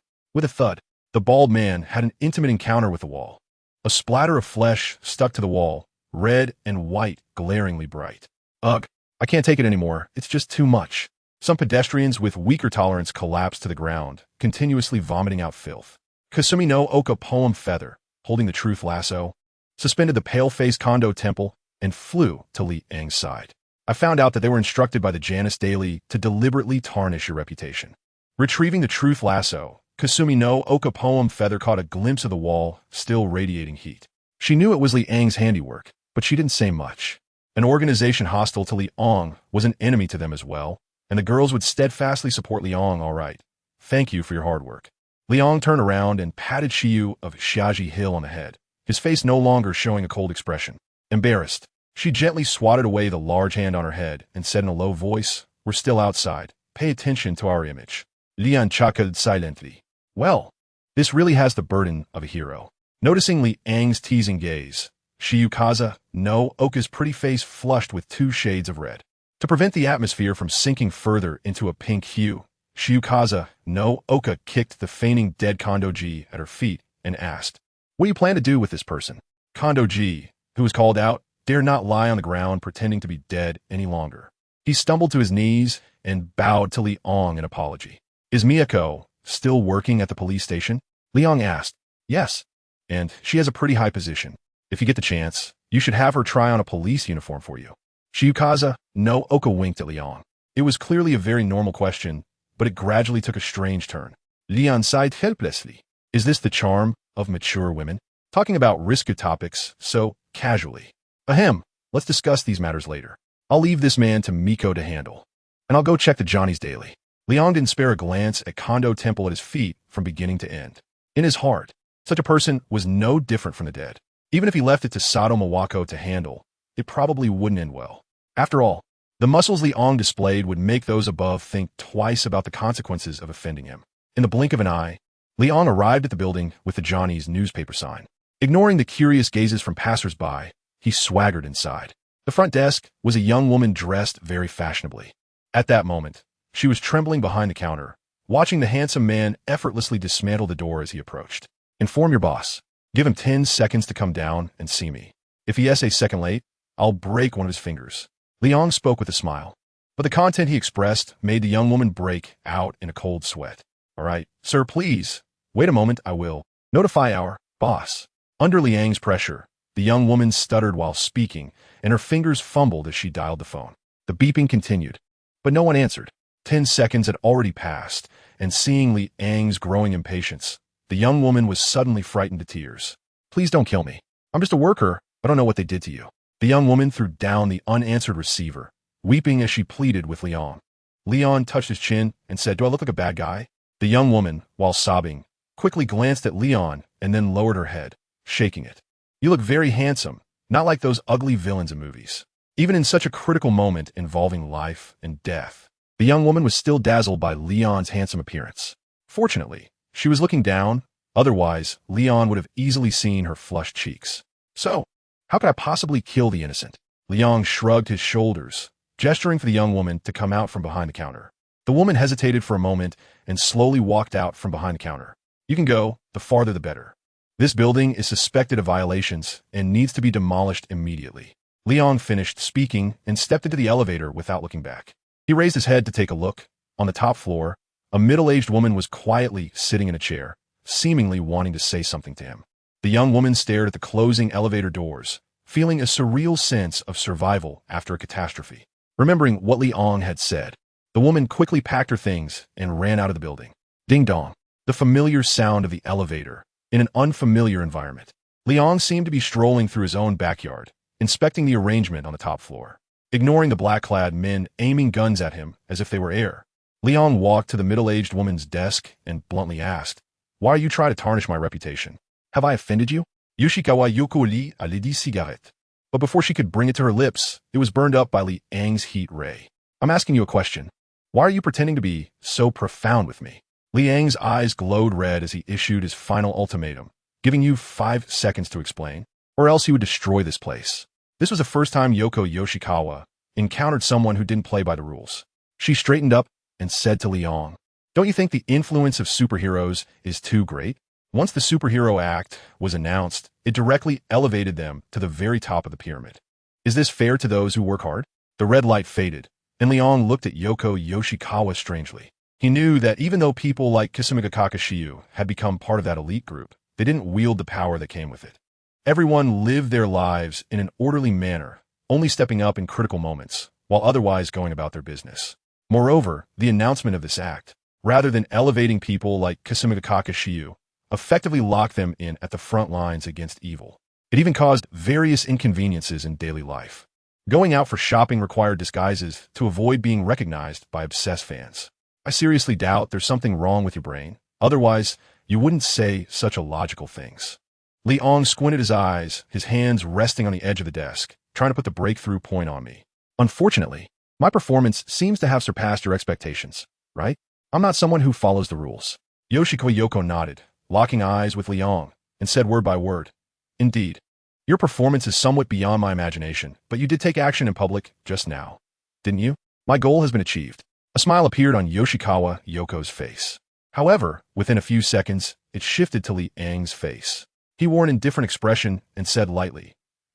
With a thud, the bald man had an intimate encounter with the wall. A splatter of flesh stuck to the wall, red and white, glaringly bright. Ugh, I can't take it anymore. It's just too much. Some pedestrians with weaker tolerance collapsed to the ground, continuously vomiting out filth. Kasumi no Oka poem Feather, holding the truth lasso, suspended the pale-faced Kondo Temple and flew to Liang's side. I found out that they were instructed by the Janus Daily to deliberately tarnish your reputation. Retrieving the truth lasso, Kasumi no Oka poem Feather caught a glimpse of the wall, still radiating heat. She knew it was Liang's handiwork, but she didn't say much. An organization hostile to Liang was an enemy to them as well, and the girls would steadfastly support Liang all right. Thank you for your hard work. Liang turned around and patted Shiyu of Xiaji Hill on the head, his face no longer showing a cold expression. Embarrassed, she gently swatted away the large hand on her head and said in a low voice, We're still outside. Pay attention to our image. Liang chuckled silently. Well, This really has the burden of a hero. Noticing Li Ang's teasing gaze, Shiyukaza no Oka's pretty face flushed with 2 shades of red. To prevent the atmosphere from sinking further into a pink hue, Shiyukaza no Oka kicked the feigning dead Kondoji at her feet and asked, "What do you plan to do with this person?" Kondoji, who was called out, dared not lie on the ground pretending to be dead any longer. He stumbled to his knees and bowed to Liang in apology. "Is Miyako still working at the police station?" Liang asked. "Yes, and she has a pretty high position. If you get the chance, you should have her try on a police uniform for you." Shiyukaza no Oka winked at Liang. It was clearly a very normal question, but it gradually took a strange turn. Liang sighed helplessly. Is this the charm of mature women? Talking about risky topics so casually. Ahem, let's discuss these matters later. I'll leave this man to Miko to handle. And I'll go check the Johnny's daily. Liang didn't spare a glance at Kondo Temple at his feet from beginning to end. In his heart, such a person was no different from the dead. Even if he left it to Sato Mawako to handle, it probably wouldn't end well. After all, the muscles Liang displayed would make those above think twice about the consequences of offending him. In the blink of an eye, Liang arrived at the building with the Johnny's newspaper sign. Ignoring the curious gazes from passers-by, he swaggered inside. The front desk was a young woman dressed very fashionably. At that moment, she was trembling behind the counter, watching the handsome man effortlessly dismantle the door as he approached. "Inform your boss. Give him 10 seconds to come down and see me. If he is a second late, I'll break one of his fingers." Liang spoke with a smile, but the content he expressed made the young woman break out in a cold sweat. "All right, sir, please. Wait a moment, I will notify our boss." Under Liang's pressure, the young woman stuttered while speaking, and her fingers fumbled as she dialed the phone. The beeping continued, but no one answered. 10 seconds had already passed, and seeing Liang's growing impatience, the young woman was suddenly frightened to tears. "Please don't kill me. I'm just a worker. I don't know what they did to you." The young woman threw down the unanswered receiver, weeping as she pleaded with Liang. Liang touched his chin and said, "Do I look like a bad guy?" The young woman, while sobbing, quickly glanced at Liang and then lowered her head, shaking it. "You look very handsome, not like those ugly villains in movies." Even in such a critical moment involving life and death, the young woman was still dazzled by Liang's handsome appearance. Fortunately, she was looking down, otherwise Liang would have easily seen her flushed cheeks. "So, how could I possibly kill the innocent?" Liang shrugged his shoulders, gesturing for the young woman to come out from behind the counter. The woman hesitated for a moment and slowly walked out from behind the counter. "You can go, the farther the better. This building is suspected of violations and needs to be demolished immediately." Liang finished speaking and stepped into the elevator without looking back. He raised his head to take a look. On the top floor, a middle-aged woman was quietly sitting in a chair, seemingly wanting to say something to him. The young woman stared at the closing elevator doors, feeling a surreal sense of survival after a catastrophe. Remembering what Liang had said, the woman quickly packed her things and ran out of the building. Ding-dong, the familiar sound of the elevator in an unfamiliar environment. Liang seemed to be strolling through his own backyard, inspecting the arrangement on the top floor. Ignoring the black-clad men aiming guns at him as if they were air, Liang walked to the middle-aged woman's desk and bluntly asked, "Why are you trying to tarnish my reputation? Have I offended you?" Yoshikawa Yoko Li a lady cigarette. But before she could bring it to her lips, it was burned up by Li Ang's heat ray. "I'm asking you a question. Why are you pretending to be so profound with me?" Li Ang's eyes glowed red as he issued his final ultimatum, giving you 5 seconds to explain, or else he would destroy this place. This was the first time Yoko Yoshikawa encountered someone who didn't play by the rules. She straightened up and said to Liang, "Don't you think the influence of superheroes is too great?" Once the Superhero Act was announced, it directly elevated them to the very top of the pyramid. Is this fair to those who work hard? The red light faded, and Liang looked at Yoko Yoshikawa strangely. He knew that even though people like Kisamiga Kakashiyu had become part of that elite group, they didn't wield the power that came with it. Everyone lived their lives in an orderly manner, only stepping up in critical moments, while otherwise going about their business. Moreover, the announcement of this act, rather than elevating people like Kisamiga Kakashiyu, effectively locked them in at the front lines against evil. It even caused various inconveniences in daily life. Going out for shopping required disguises to avoid being recognized by obsessed fans. I seriously doubt there's something wrong with your brain. Otherwise, you wouldn't say such illogical things. Liang squinted his eyes, his hands resting on the edge of the desk, trying to put the breakthrough point on me. "Unfortunately, my performance seems to have surpassed your expectations, right? I'm not someone who follows the rules." Yoshiko Yoko nodded, locking eyes with Liang, and said word by word, "Indeed. Your performance is somewhat beyond my imagination, but you did take action in public just now. Didn't you? My goal has been achieved." A smile appeared on Yoshikawa Yoko's face. However, within a few seconds, it shifted to Liang's face. He wore an indifferent expression and said lightly,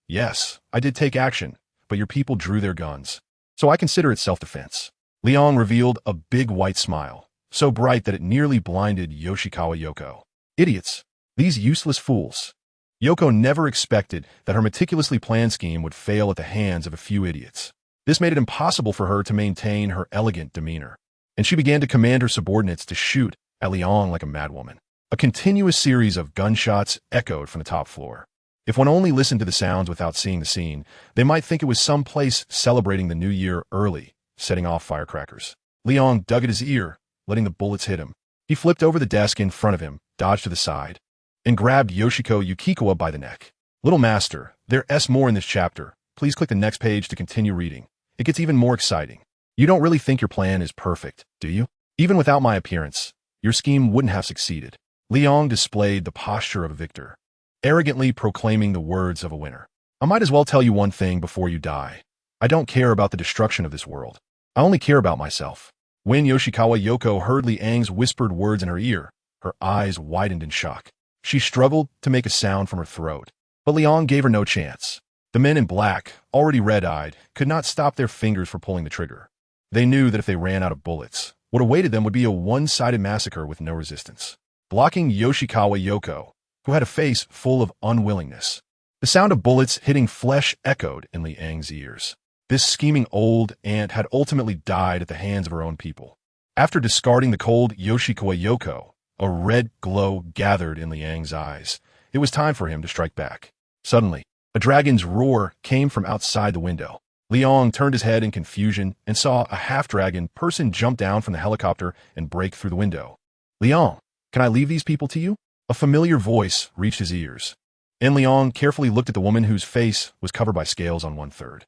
"Yes, I did take action, but your people drew their guns. So I consider it self-defense." Liang revealed a big white smile, so bright that it nearly blinded Yoshikawa Yoko. Idiots. These useless fools. Yoko never expected that her meticulously planned scheme would fail at the hands of a few idiots. This made it impossible for her to maintain her elegant demeanor, and she began to command her subordinates to shoot at Liang like a madwoman. A continuous series of gunshots echoed from the top floor. If one only listened to the sounds without seeing the scene, they might think it was some place celebrating the new year early, setting off firecrackers. Liang dug at his ear, letting the bullets hit him. He flipped over the desk in front of him, dodged to the side, and grabbed Yoshiko Yukikawa by the neck. "Little master, there's more in this chapter. Please click the next page to continue reading. It gets even more exciting. You don't really think your plan is perfect, do you? Even without my appearance, your scheme wouldn't have succeeded." Liang displayed the posture of a victor, arrogantly proclaiming the words of a winner. "I might as well tell you one thing before you die. I don't care about the destruction of this world. I only care about myself." When Yoshikawa Yoko heard Liang's whispered words in her ear, her eyes widened in shock. She struggled to make a sound from her throat, but Liang gave her no chance. The men in black, already red-eyed, could not stop their fingers from pulling the trigger. They knew that if they ran out of bullets, what awaited them would be a one-sided massacre with no resistance. Blocking Yoshikawa Yoko, who had a face full of unwillingness. The sound of bullets hitting flesh echoed in Liang's ears. This scheming old aunt had ultimately died at the hands of her own people. After discarding the cold Yoshikawa Yoko, a red glow gathered in Liang's eyes. It was time for him to strike back. Suddenly, a dragon's roar came from outside the window. Liang turned his head in confusion and saw a half-dragon person jump down from the helicopter and break through the window. "Liang, can I leave these people to you?" A familiar voice reached his ears. And Liang carefully looked at the woman whose face was covered by scales on one-third.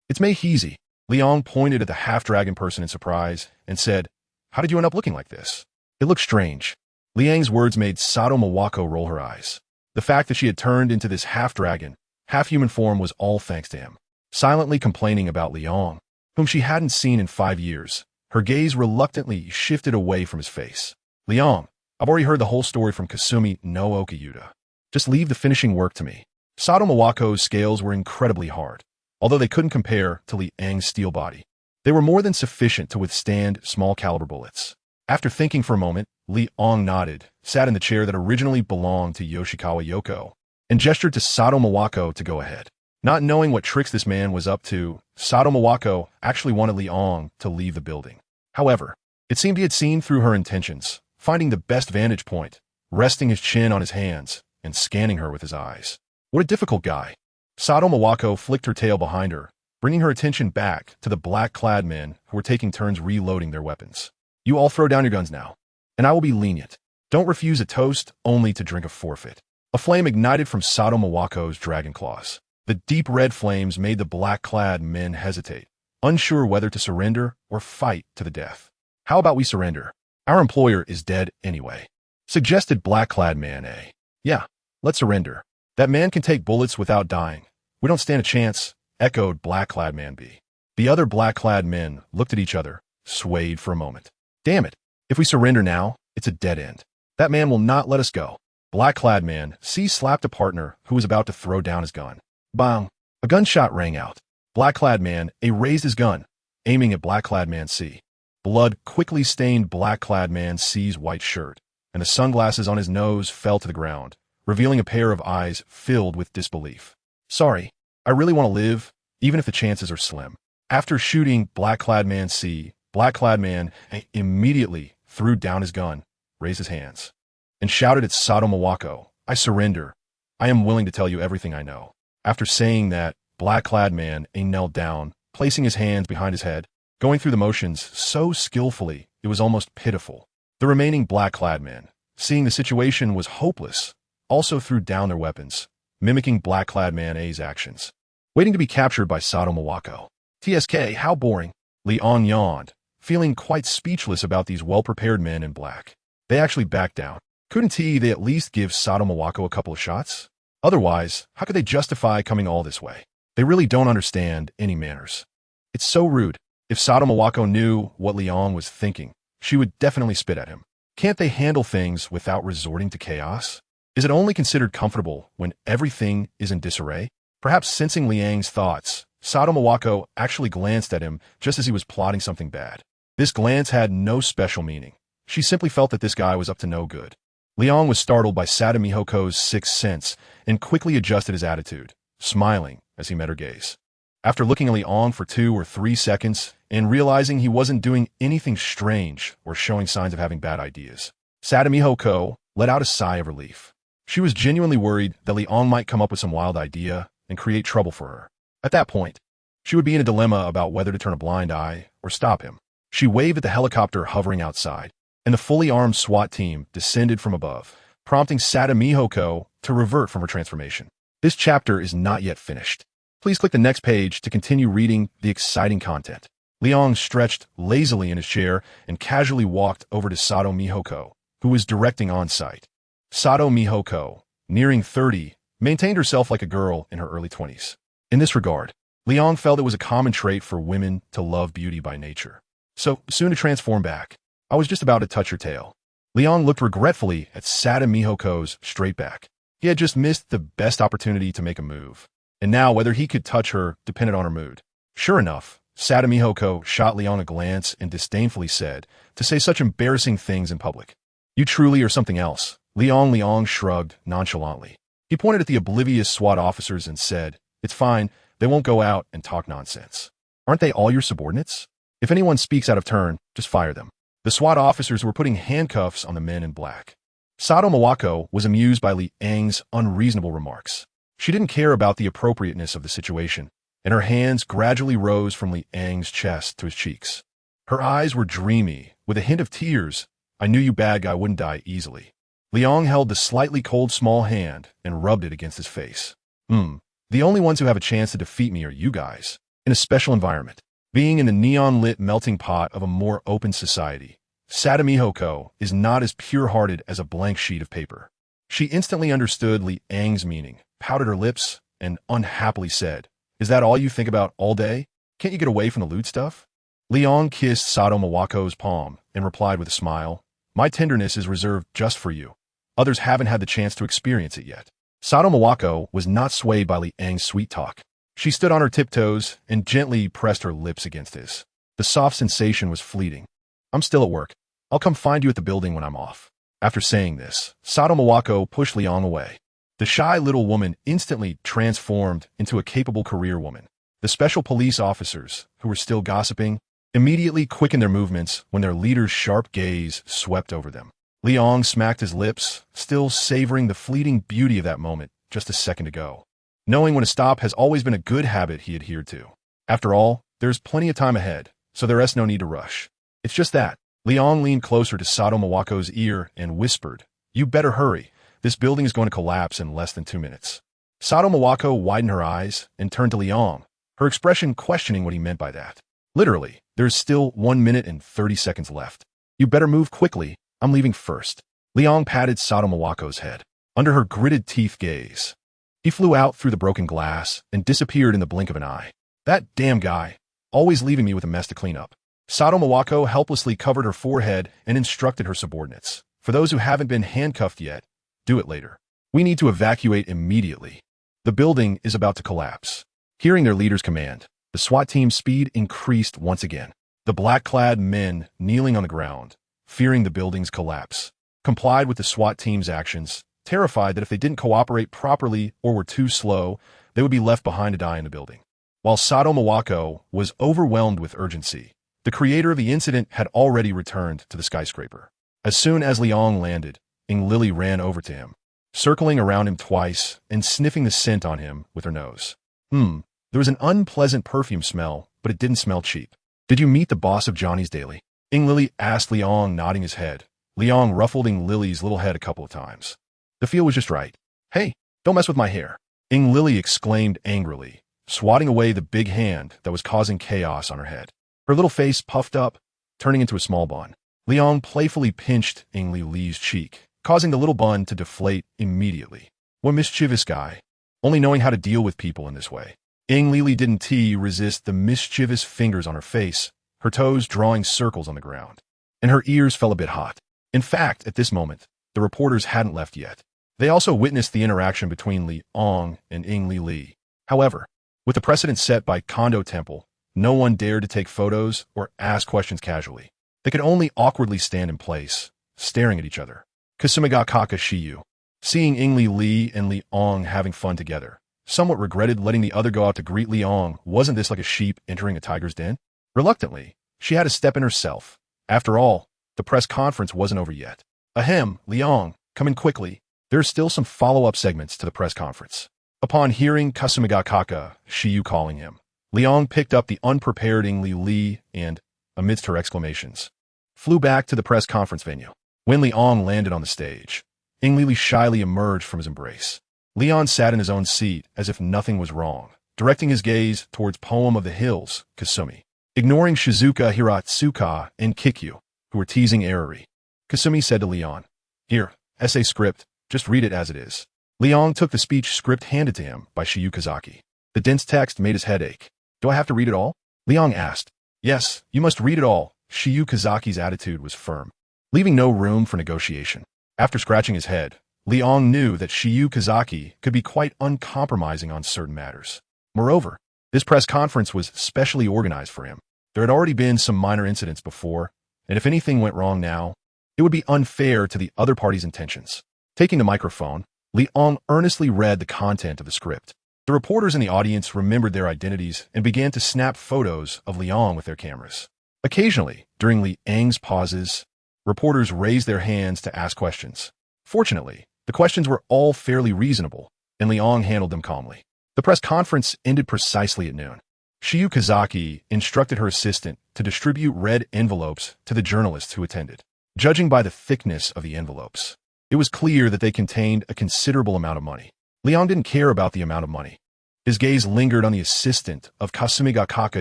It's Mei Heezy." Liang pointed at the half-dragon person in surprise and said, "How did you end up looking like this?" "It looks strange." Liang's words made Sato Mawako roll her eyes. The fact that she had turned into this half-dragon, half-human form was all thanks to him. Silently complaining about Liang, whom she hadn't seen in 5 years, her gaze reluctantly shifted away from his face. "Liang, I've already heard the whole story from Kasumi no Okayuta. Just leave the finishing work to me." Sato Mawako's scales were incredibly hard. Although they couldn't compare to Liang's steel body, they were more than sufficient to withstand small-caliber bullets. After thinking for a moment, Liang nodded, sat in the chair that originally belonged to Yoshikawa Yoko, and gestured to Sato Mawako to go ahead. Not knowing what tricks this man was up to, Sato Mawako actually wanted Liang to leave the building. However, it seemed he had seen through her intentions, finding the best vantage point, resting his chin on his hands, and scanning her with his eyes. What a difficult guy. Sato Mawako flicked her tail behind her, bringing her attention back to the black-clad men who were taking turns reloading their weapons. "You all throw down your guns now, and I will be lenient. Don't refuse a toast only to drink a forfeit." A flame ignited from Sato Mawako's dragon claws. The deep red flames made the black-clad men hesitate, unsure whether to surrender or fight to the death. "How about we surrender? Our employer is dead anyway," suggested black-clad man A. "Yeah, let's surrender. That man can take bullets without dying. We don't stand a chance," echoed black-clad man B. The other black-clad men looked at each other, swayed for a moment. "Damn it, if we surrender now, it's a dead end. That man will not let us go." Black-clad man C slapped a partner who was about to throw down his gun. Bang! A gunshot rang out. Black-clad man A raised his gun, aiming at black-clad man C. Blood quickly stained black-clad man C's white shirt, and the sunglasses on his nose fell to the ground, revealing a pair of eyes filled with disbelief. "Sorry, I really want to live, even if the chances are slim." After shooting black-clad man C, black-clad man A immediately threw down his gun, raised his hands, and shouted at Sato Mawako, "I surrender. I am willing to tell you everything I know." After saying that, black-clad man A knelt down, placing his hands behind his head, going through the motions so skillfully it was almost pitiful. The remaining black-clad men, seeing the situation was hopeless, also threw down their weapons, mimicking black-clad man A's actions, waiting to be captured by Sato Mawako. "TSK, how boring." Liang yawned, feeling quite speechless about these well-prepared men in black. They actually backed down. Couldn't they at least give Sato Mawako a couple of shots? Otherwise, how could they justify coming all this way? They really don't understand any manners. It's so rude. If Sato Mawako knew what Liang was thinking, she would definitely spit at him. Can't they handle things without resorting to chaos? Is it only considered comfortable when everything is in disarray? Perhaps sensing Liang's thoughts, Sato Mawako actually glanced at him just as he was plotting something bad. This glance had no special meaning. She simply felt that this guy was up to no good. Liang was startled by Sato Mihoko's sixth sense and quickly adjusted his attitude, smiling as he met her gaze. After looking at Liang for 2 or 3 seconds and realizing he wasn't doing anything strange or showing signs of having bad ideas, Sato Mihoko let out a sigh of relief. She was genuinely worried that Liang might come up with some wild idea and create trouble for her. At that point, she would be in a dilemma about whether to turn a blind eye or stop him. She waved at the helicopter hovering outside, and the fully armed SWAT team descended from above, prompting Sato Mihoko to revert from her transformation. This chapter is not yet finished. Please click the next page to continue reading the exciting content. Liang stretched lazily in his chair and casually walked over to Sato Mihoko, who was directing on site. Sato Mihoko, nearing 30, maintained herself like a girl in her early 20s. In this regard, Liang felt it was a common trait for women to love beauty by nature. So, soon to transform back. I was just about to touch her tail. Liang looked regretfully at Sato Mihoko's straight back. He had just missed the best opportunity to make a move. And now whether he could touch her depended on her mood. Sure enough, Sato Mihoko shot Liang a glance and disdainfully said, "To say such embarrassing things in public. You truly are something else." Liang shrugged nonchalantly. He pointed at the oblivious SWAT officers and said, "It's fine, they won't go out and talk nonsense. Aren't they all your subordinates? If anyone speaks out of turn, just fire them." The SWAT officers were putting handcuffs on the men in black. Sato Mawako was amused by Liang's unreasonable remarks. She didn't care about the appropriateness of the situation, and her hands gradually rose from Liang's chest to his cheeks. Her eyes were dreamy, with a hint of tears. "I knew you bad guy wouldn't die easily." Liang held the slightly cold small hand and rubbed it against his face. The only ones who have a chance to defeat me are you guys. In a special environment. Being in the neon-lit melting pot of a more open society, Sato Mihoko is not as pure-hearted as a blank sheet of paper. She instantly understood Liang's meaning, pouted her lips, and unhappily said, "Is that all you think about all day? Can't you get away from the lewd stuff?" Liang kissed Sato Mawako's palm and replied with a smile, "My tenderness is reserved just for you. Others haven't had the chance to experience it yet." Sato Mawako was not swayed by Liang's sweet talk. She stood on her tiptoes and gently pressed her lips against his. The soft sensation was fleeting. "I'm still at work. I'll come find you at the building when I'm off." After saying this, Sato Mawako pushed Liang away. The shy little woman instantly transformed into a capable career woman. The special police officers, who were still gossiping, immediately quickened their movements when their leader's sharp gaze swept over them. Liang smacked his lips, still savoring the fleeting beauty of that moment just a second ago. Knowing when to stop has always been a good habit he adhered to. After all, there's plenty of time ahead, so there is no need to rush. It's just that. Liang leaned closer to Sato Mawako's ear and whispered, "You better hurry. This building is going to collapse in less than 2 minutes." Sato Mawako widened her eyes and turned to Liang, her expression questioning what he meant by that. "Literally, there's still 1 minute and 30 seconds left. You better move quickly. I'm leaving first." Liang patted Sato Mawako's head. Under her gritted teeth gaze, he flew out through the broken glass and disappeared in the blink of an eye. "That damn guy, always leaving me with a mess to clean up." Sato Mawako helplessly covered her forehead and instructed her subordinates, "For those who haven't been handcuffed yet, do it later. We need to evacuate immediately. The building is about to collapse." Hearing their leader's command, the SWAT team's speed increased once again. The black-clad men kneeling on the ground, fearing the building's collapse, complied with the SWAT team's actions, terrified that if they didn't cooperate properly or were too slow, they would be left behind to die in the building. While Sato Mawako was overwhelmed with urgency, the creator of the incident had already returned to the skyscraper. As soon as Liang landed, Lily ran over to him, circling around him twice and sniffing the scent on him with her nose. There was an unpleasant perfume smell, but it didn't smell cheap. "Did you meet the boss of Johnny's Daily?" Lily asked Liang, nodding his head. Liang ruffled Lily's little head a couple of times. The feel was just right. "Hey, don't mess with my hair," Lily exclaimed angrily, swatting away the big hand that was causing chaos on her head. Her little face puffed up, turning into a small bun. Liang playfully pinched Lily's cheek, causing the little bun to deflate immediately. What mischievous guy, only knowing how to deal with people in this way. Ying Lili didn't resist the mischievous fingers on her face, her toes drawing circles on the ground. And her ears felt a bit hot. In fact, at this moment, the reporters hadn't left yet. They also witnessed the interaction between Li Ong and Ying Lili. However, with the precedent set by Kondo Temple, no one dared to take photos or ask questions casually. They could only awkwardly stand in place, staring at each other. Kasumiga Kaka Shiyu, seeing Ying Lili and Li Ong having fun together, somewhat regretted letting the other go out to greet Li Ong. Wasn't this like a sheep entering a tiger's den? Reluctantly, she had to step in herself. After all, the press conference wasn't over yet. Ahem, Li Ong, come in quickly. There are still some follow-up segments to the press conference. Upon hearing Kasumiga Kaka Shiyu calling him, Li Ong picked up the unprepared Ying Lili and, amidst her exclamations, flew back to the press conference venue. When Li Ong landed on the stage, Ying Lili shyly emerged from his embrace. Leon sat in his own seat as if nothing was wrong, directing his gaze towards Poem of the Hills, Kasumi, ignoring Shizuka Hiratsuka and Kikyu, who were teasing Eriri. Kasumi said to Leon, "Here, essay script, just read it as it is." Leon took the speech script handed to him by Shiyu Kazaki. The dense text made his head ache. "Do I have to read it all?" Leon asked. "Yes, you must read it all." Shiyu Kazaki's attitude was firm, leaving no room for negotiation. After scratching his head, Leon knew that Shiyu Kazaki could be quite uncompromising on certain matters. Moreover, this press conference was specially organized for him. There had already been some minor incidents before, and if anything went wrong now, it would be unfair to the other party's intentions. Taking the microphone, Leon earnestly read the content of the script. The reporters in the audience remembered their identities and began to snap photos of Leon with their cameras. Occasionally, during Li Ang's pauses, reporters raised their hands to ask questions. Fortunately, the questions were all fairly reasonable, and Leon handled them calmly. The press conference ended precisely at noon. Shiyu Kazaki instructed her assistant to distribute red envelopes to the journalists who attended. Judging by the thickness of the envelopes, it was clear that they contained a considerable amount of money. Leon didn't care about the amount of money. His gaze lingered on the assistant of Kasumiga Kaka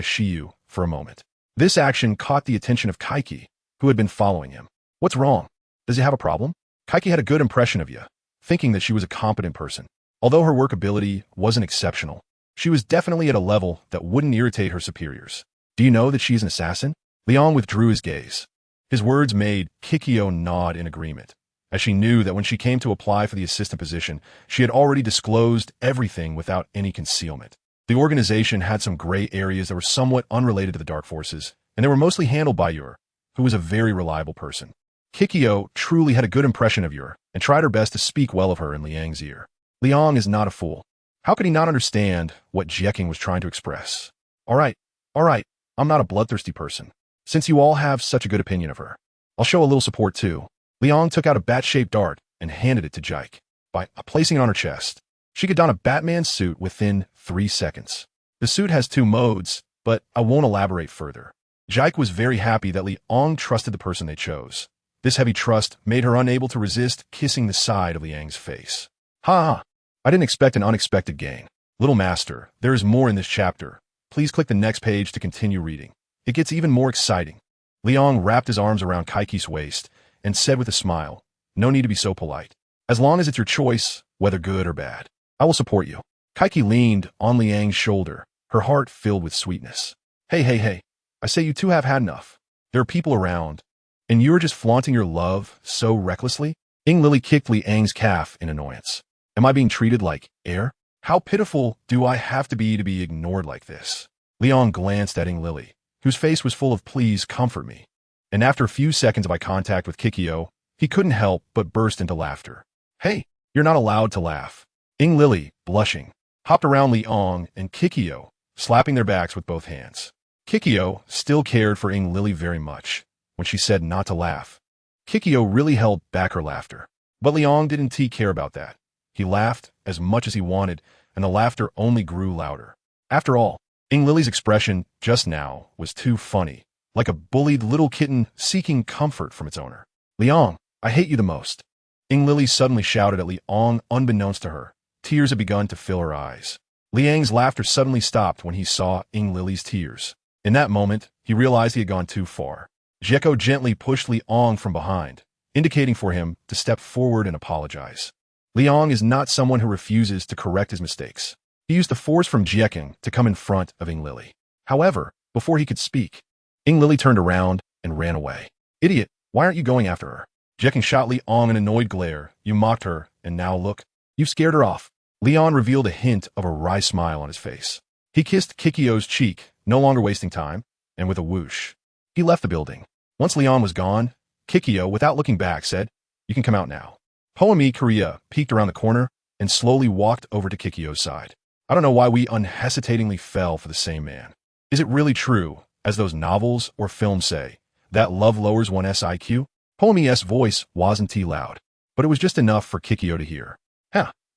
Shiyu for a moment. This action caught the attention of Kaiki, who had been following him. "What's wrong? Does he have a problem?" Kaiki had a good impression of you, thinking that she was a competent person. Although her work ability wasn't exceptional, she was definitely at a level that wouldn't irritate her superiors. "Do you know that she's an assassin?" Leon withdrew his gaze. His words made Kikyo nod in agreement, as she knew that when she came to apply for the assistant position, she had already disclosed everything without any concealment. The organization had some gray areas that were somewhat unrelated to the Dark Forces, and they were mostly handled by Yor, who was a very reliable person. Kikyo truly had a good impression of Yor and tried her best to speak well of her in Liang's ear. Liang is not a fool. How could he not understand what Jeking was trying to express? All right, I'm not a bloodthirsty person. Since you all have such a good opinion of her, I'll show a little support too." Liang took out a bat-shaped dart and handed it to Jike. By placing it on her chest, she could don a Batman suit within 3 seconds. The suit has 2 modes, but I won't elaborate further. Jike was very happy that Liang trusted the person they chose. This heavy trust made her unable to resist kissing the side of Liang's face. "Ha! I didn't expect an unexpected gain. Little master, there is more in this chapter. Please click the next page to continue reading. It gets even more exciting." Liang wrapped his arms around Kaiki's waist and said with a smile, "No need to be so polite. As long as it's your choice, whether good or bad, I will support you." Kaiki leaned on Liang's shoulder, her heart filled with sweetness. Hey, I say you two have had enough. There are people around, and you are just flaunting your love so recklessly?" Ying Lili kicked Liang's calf in annoyance. "Am I being treated like air? How pitiful do I have to be ignored like this?" Leon glanced at Ying Lili, whose face was full of "please comfort me." And after a few seconds of eye contact with Kikyo, he couldn't help but burst into laughter. "Hey, you're not allowed to laugh." Ying Lili, blushing, hopped around Liang and Kikyo, slapping their backs with both hands. Kikyo still cared for Ying Lili very much. When she said not to laugh, Kikyo really held back her laughter. But Liang didn't care about that. He laughed as much as he wanted, and the laughter only grew louder. After all, Ying Lili's expression just now was too funny, like a bullied little kitten seeking comfort from its owner. "Liang, I hate you the most." Ying Lili suddenly shouted at Liang unbeknownst to her. Tears had begun to fill her eyes. Liang's laughter suddenly stopped when he saw Ying Lili's tears. In that moment, he realized he had gone too far. Jeko gently pushed Liang from behind, indicating for him to step forward and apologize. Liang is not someone who refuses to correct his mistakes. He used the force from Jieking to come in front of Ing Lily. However, before he could speak, Ing Lily turned around and ran away. Idiot, why aren't you going after her? Jieking shot Liang an annoyed glare. You mocked her, and now look. You've scared her off. Liang revealed a hint of a wry smile on his face. He kissed Kikyo's cheek, no longer wasting time, and with a whoosh, he left the building. Once Liang was gone, Kikyo, without looking back, said, "You can come out now." Poemi Korea peeked around the corner and slowly walked over to Kikyo's side. I don't know why we unhesitatingly fell for the same man. Is it really true, as those novels or films say, that love lowers one's IQ? Poemi's voice wasn't too loud, but it was just enough for Kikyo to hear.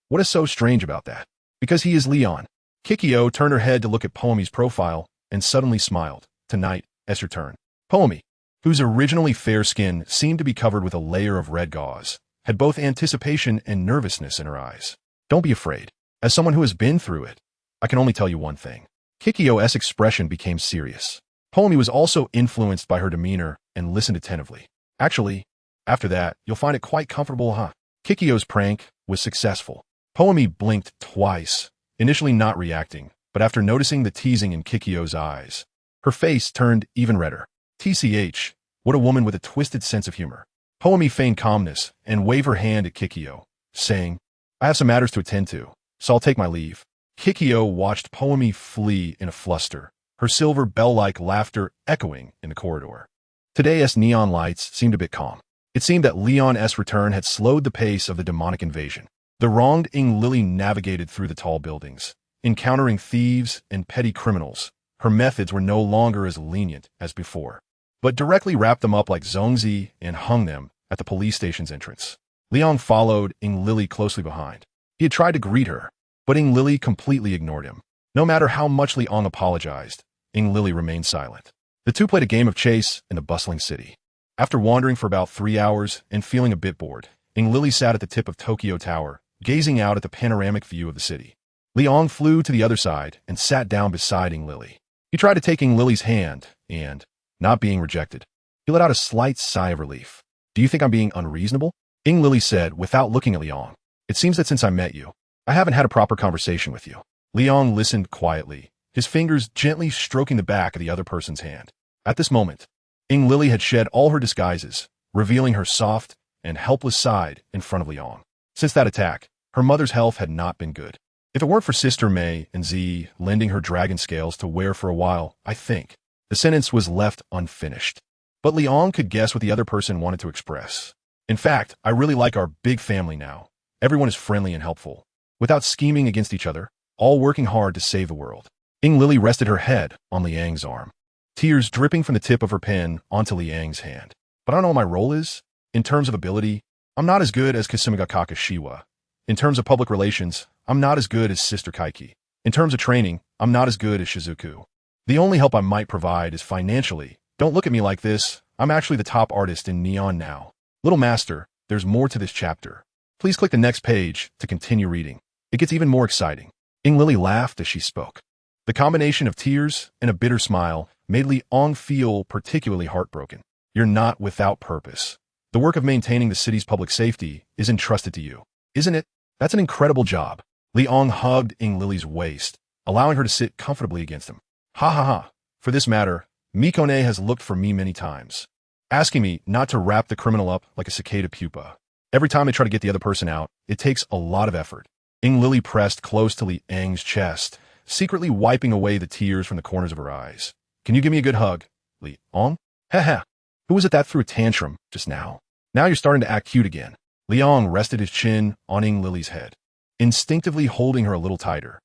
What is so strange about that? Because he is Leon. Kikyo turned her head to look at Poemi's profile and suddenly smiled. Tonight, it's your turn. Poemi, whose originally fair skin seemed to be covered with a layer of red gauze, had both anticipation and nervousness in her eyes. Don't be afraid. As someone who has been through it, I can only tell you one thing. Kikyo's expression became serious. Poemi was also influenced by her demeanor and listened attentively. Actually, after that, you'll find it quite comfortable, huh? Kikyo's prank was successful. Poemi blinked twice, initially not reacting, but after noticing the teasing in Kikyo's eyes, her face turned even redder. TCH, what a woman with a twisted sense of humor. Poemi feigned calmness and waved her hand at Kikyo, saying, I have some matters to attend to, so I'll take my leave. Kikyo watched Poemi flee in a fluster, her silver bell-like laughter echoing in the corridor. Today's neon lights seemed a bit calm. It seemed that Leon's return had slowed the pace of the demonic invasion. The wronged Ing Lily navigated through the tall buildings, encountering thieves and petty criminals. Her methods were no longer as lenient as before, but directly wrapped them up like Zhongzi and hung them at the police station's entrance. Leon followed Ing Lily closely behind. He had tried to greet her, but Ing Lily completely ignored him. No matter how much Liang apologized, Ing Lily remained silent. The two played a game of chase in the bustling city. After wandering for about 3 hours and feeling a bit bored, Ing Lily sat at the tip of Tokyo Tower, gazing out at the panoramic view of the city. Liang flew to the other side and sat down beside Ing Lily. He tried to take Ing Lily's hand and, not being rejected, he let out a slight sigh of relief. Do you think I'm being unreasonable? Ing Lily said without looking at Liang. It seems that since I met you, I haven't had a proper conversation with you. Liang listened quietly, his fingers gently stroking the back of the other person's hand. At this moment, Ing Lily had shed all her disguises, revealing her soft and helpless side in front of Liang. Since that attack, her mother's health had not been good. If it weren't for Sister May and Z lending her dragon scales to wear for a while, I think the sentence was left unfinished. But Liang could guess what the other person wanted to express. In fact, I really like our big family now. Everyone is friendly and helpful, without scheming against each other, all working hard to save the world. Ing Lily rested her head on Liang's arm, tears dripping from the tip of her pen onto Liang's hand. But I don't know what my role is. In terms of ability, I'm not as good as Kasumiga Kakashiwa. In terms of public relations, I'm not as good as Sister Kaiki. In terms of training, I'm not as good as Shizuku. The only help I might provide is financially. Don't look at me like this. I'm actually the top artist in Neon now. Little Master, there's more to this chapter. Please click the next page to continue reading. It gets even more exciting. Ing Lily laughed as she spoke. The combination of tears and a bitter smile made Liang feel particularly heartbroken. You're not without purpose. The work of maintaining the city's public safety is entrusted to you, isn't it? That's an incredible job. Liang hugged Ing Lily's waist, allowing her to sit comfortably against him. Ha ha ha. For this matter, Mikone has looked for me many times, asking me not to wrap the criminal up like a cicada pupa. Every time I try to get the other person out, it takes a lot of effort. Ing Lily pressed close to Liang's chest, secretly wiping away the tears from the corners of her eyes. Can you give me a good hug, Liang? Heh. Who was it that threw a tantrum just now? Now you're starting to act cute again. Liang rested his chin on Ing Lily's head, instinctively holding her a little tighter.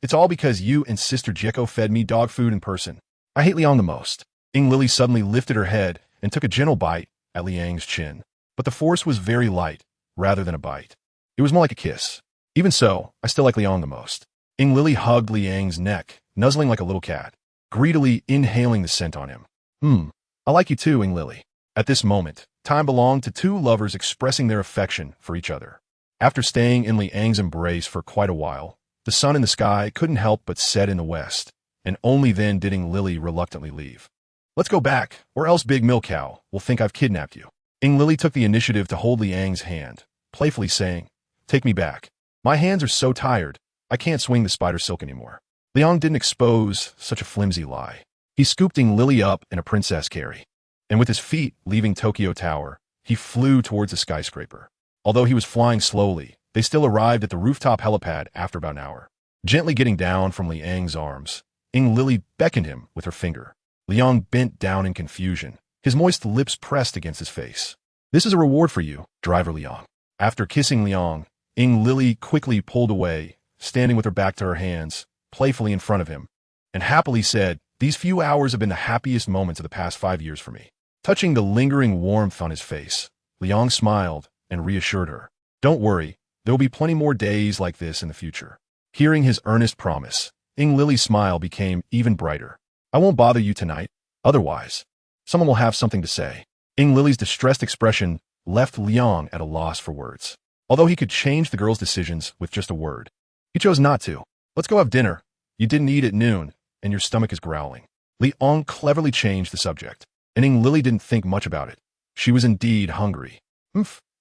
It's all because you and Sister Jeko fed me dog food in person. I hate Liang the most. Ing Lily suddenly lifted her head and took a gentle bite at Liang's chin. But the force was very light, rather than a bite. It was more like a kiss. Even so, I still like Liang the most. Ing Lily hugged Liang's neck, nuzzling like a little cat, greedily inhaling the scent on him. I like you too, Ing Lily. At this moment, time belonged to two lovers expressing their affection for each other. After staying in Liang's embrace for quite a while, the sun in the sky couldn't help but set in the west, and only then did Ing Lily reluctantly leave. Let's go back, or else Big Milk Cow will think I've kidnapped you. Ing Lily took the initiative to hold Liang's hand, playfully saying, "Take me back. My hands are so tired, I can't swing the spider silk anymore." Liang didn't expose such a flimsy lie. He scooped Ing Lily up in a princess carry, and with his feet leaving Tokyo Tower, he flew towards the skyscraper. Although he was flying slowly, they still arrived at the rooftop helipad after about an hour. Gently getting down from Liang's arms, Ing Lily beckoned him with her finger. Liang bent down in confusion, his moist lips pressed against his face. "This is a reward for you, driver Liang." After kissing Liang, Ing Lily quickly pulled away, standing with her back to her hands, playfully in front of him, and happily said, "These few hours have been the happiest moments of the past 5 years for me." Touching the lingering warmth on his face, Liang smiled and reassured her. "Don't worry, there will be plenty more days like this in the future." Hearing his earnest promise, Ing Lily's smile became even brighter. "I won't bother you tonight, otherwise someone will have something to say." Ing Lily's distressed expression left Liang at a loss for words. Although he could change the girl's decisions with just a word, he chose not to. "Let's go have dinner. You didn't eat at noon, and your stomach is growling." Liang cleverly changed the subject, and Ing Lily didn't think much about it. She was indeed hungry.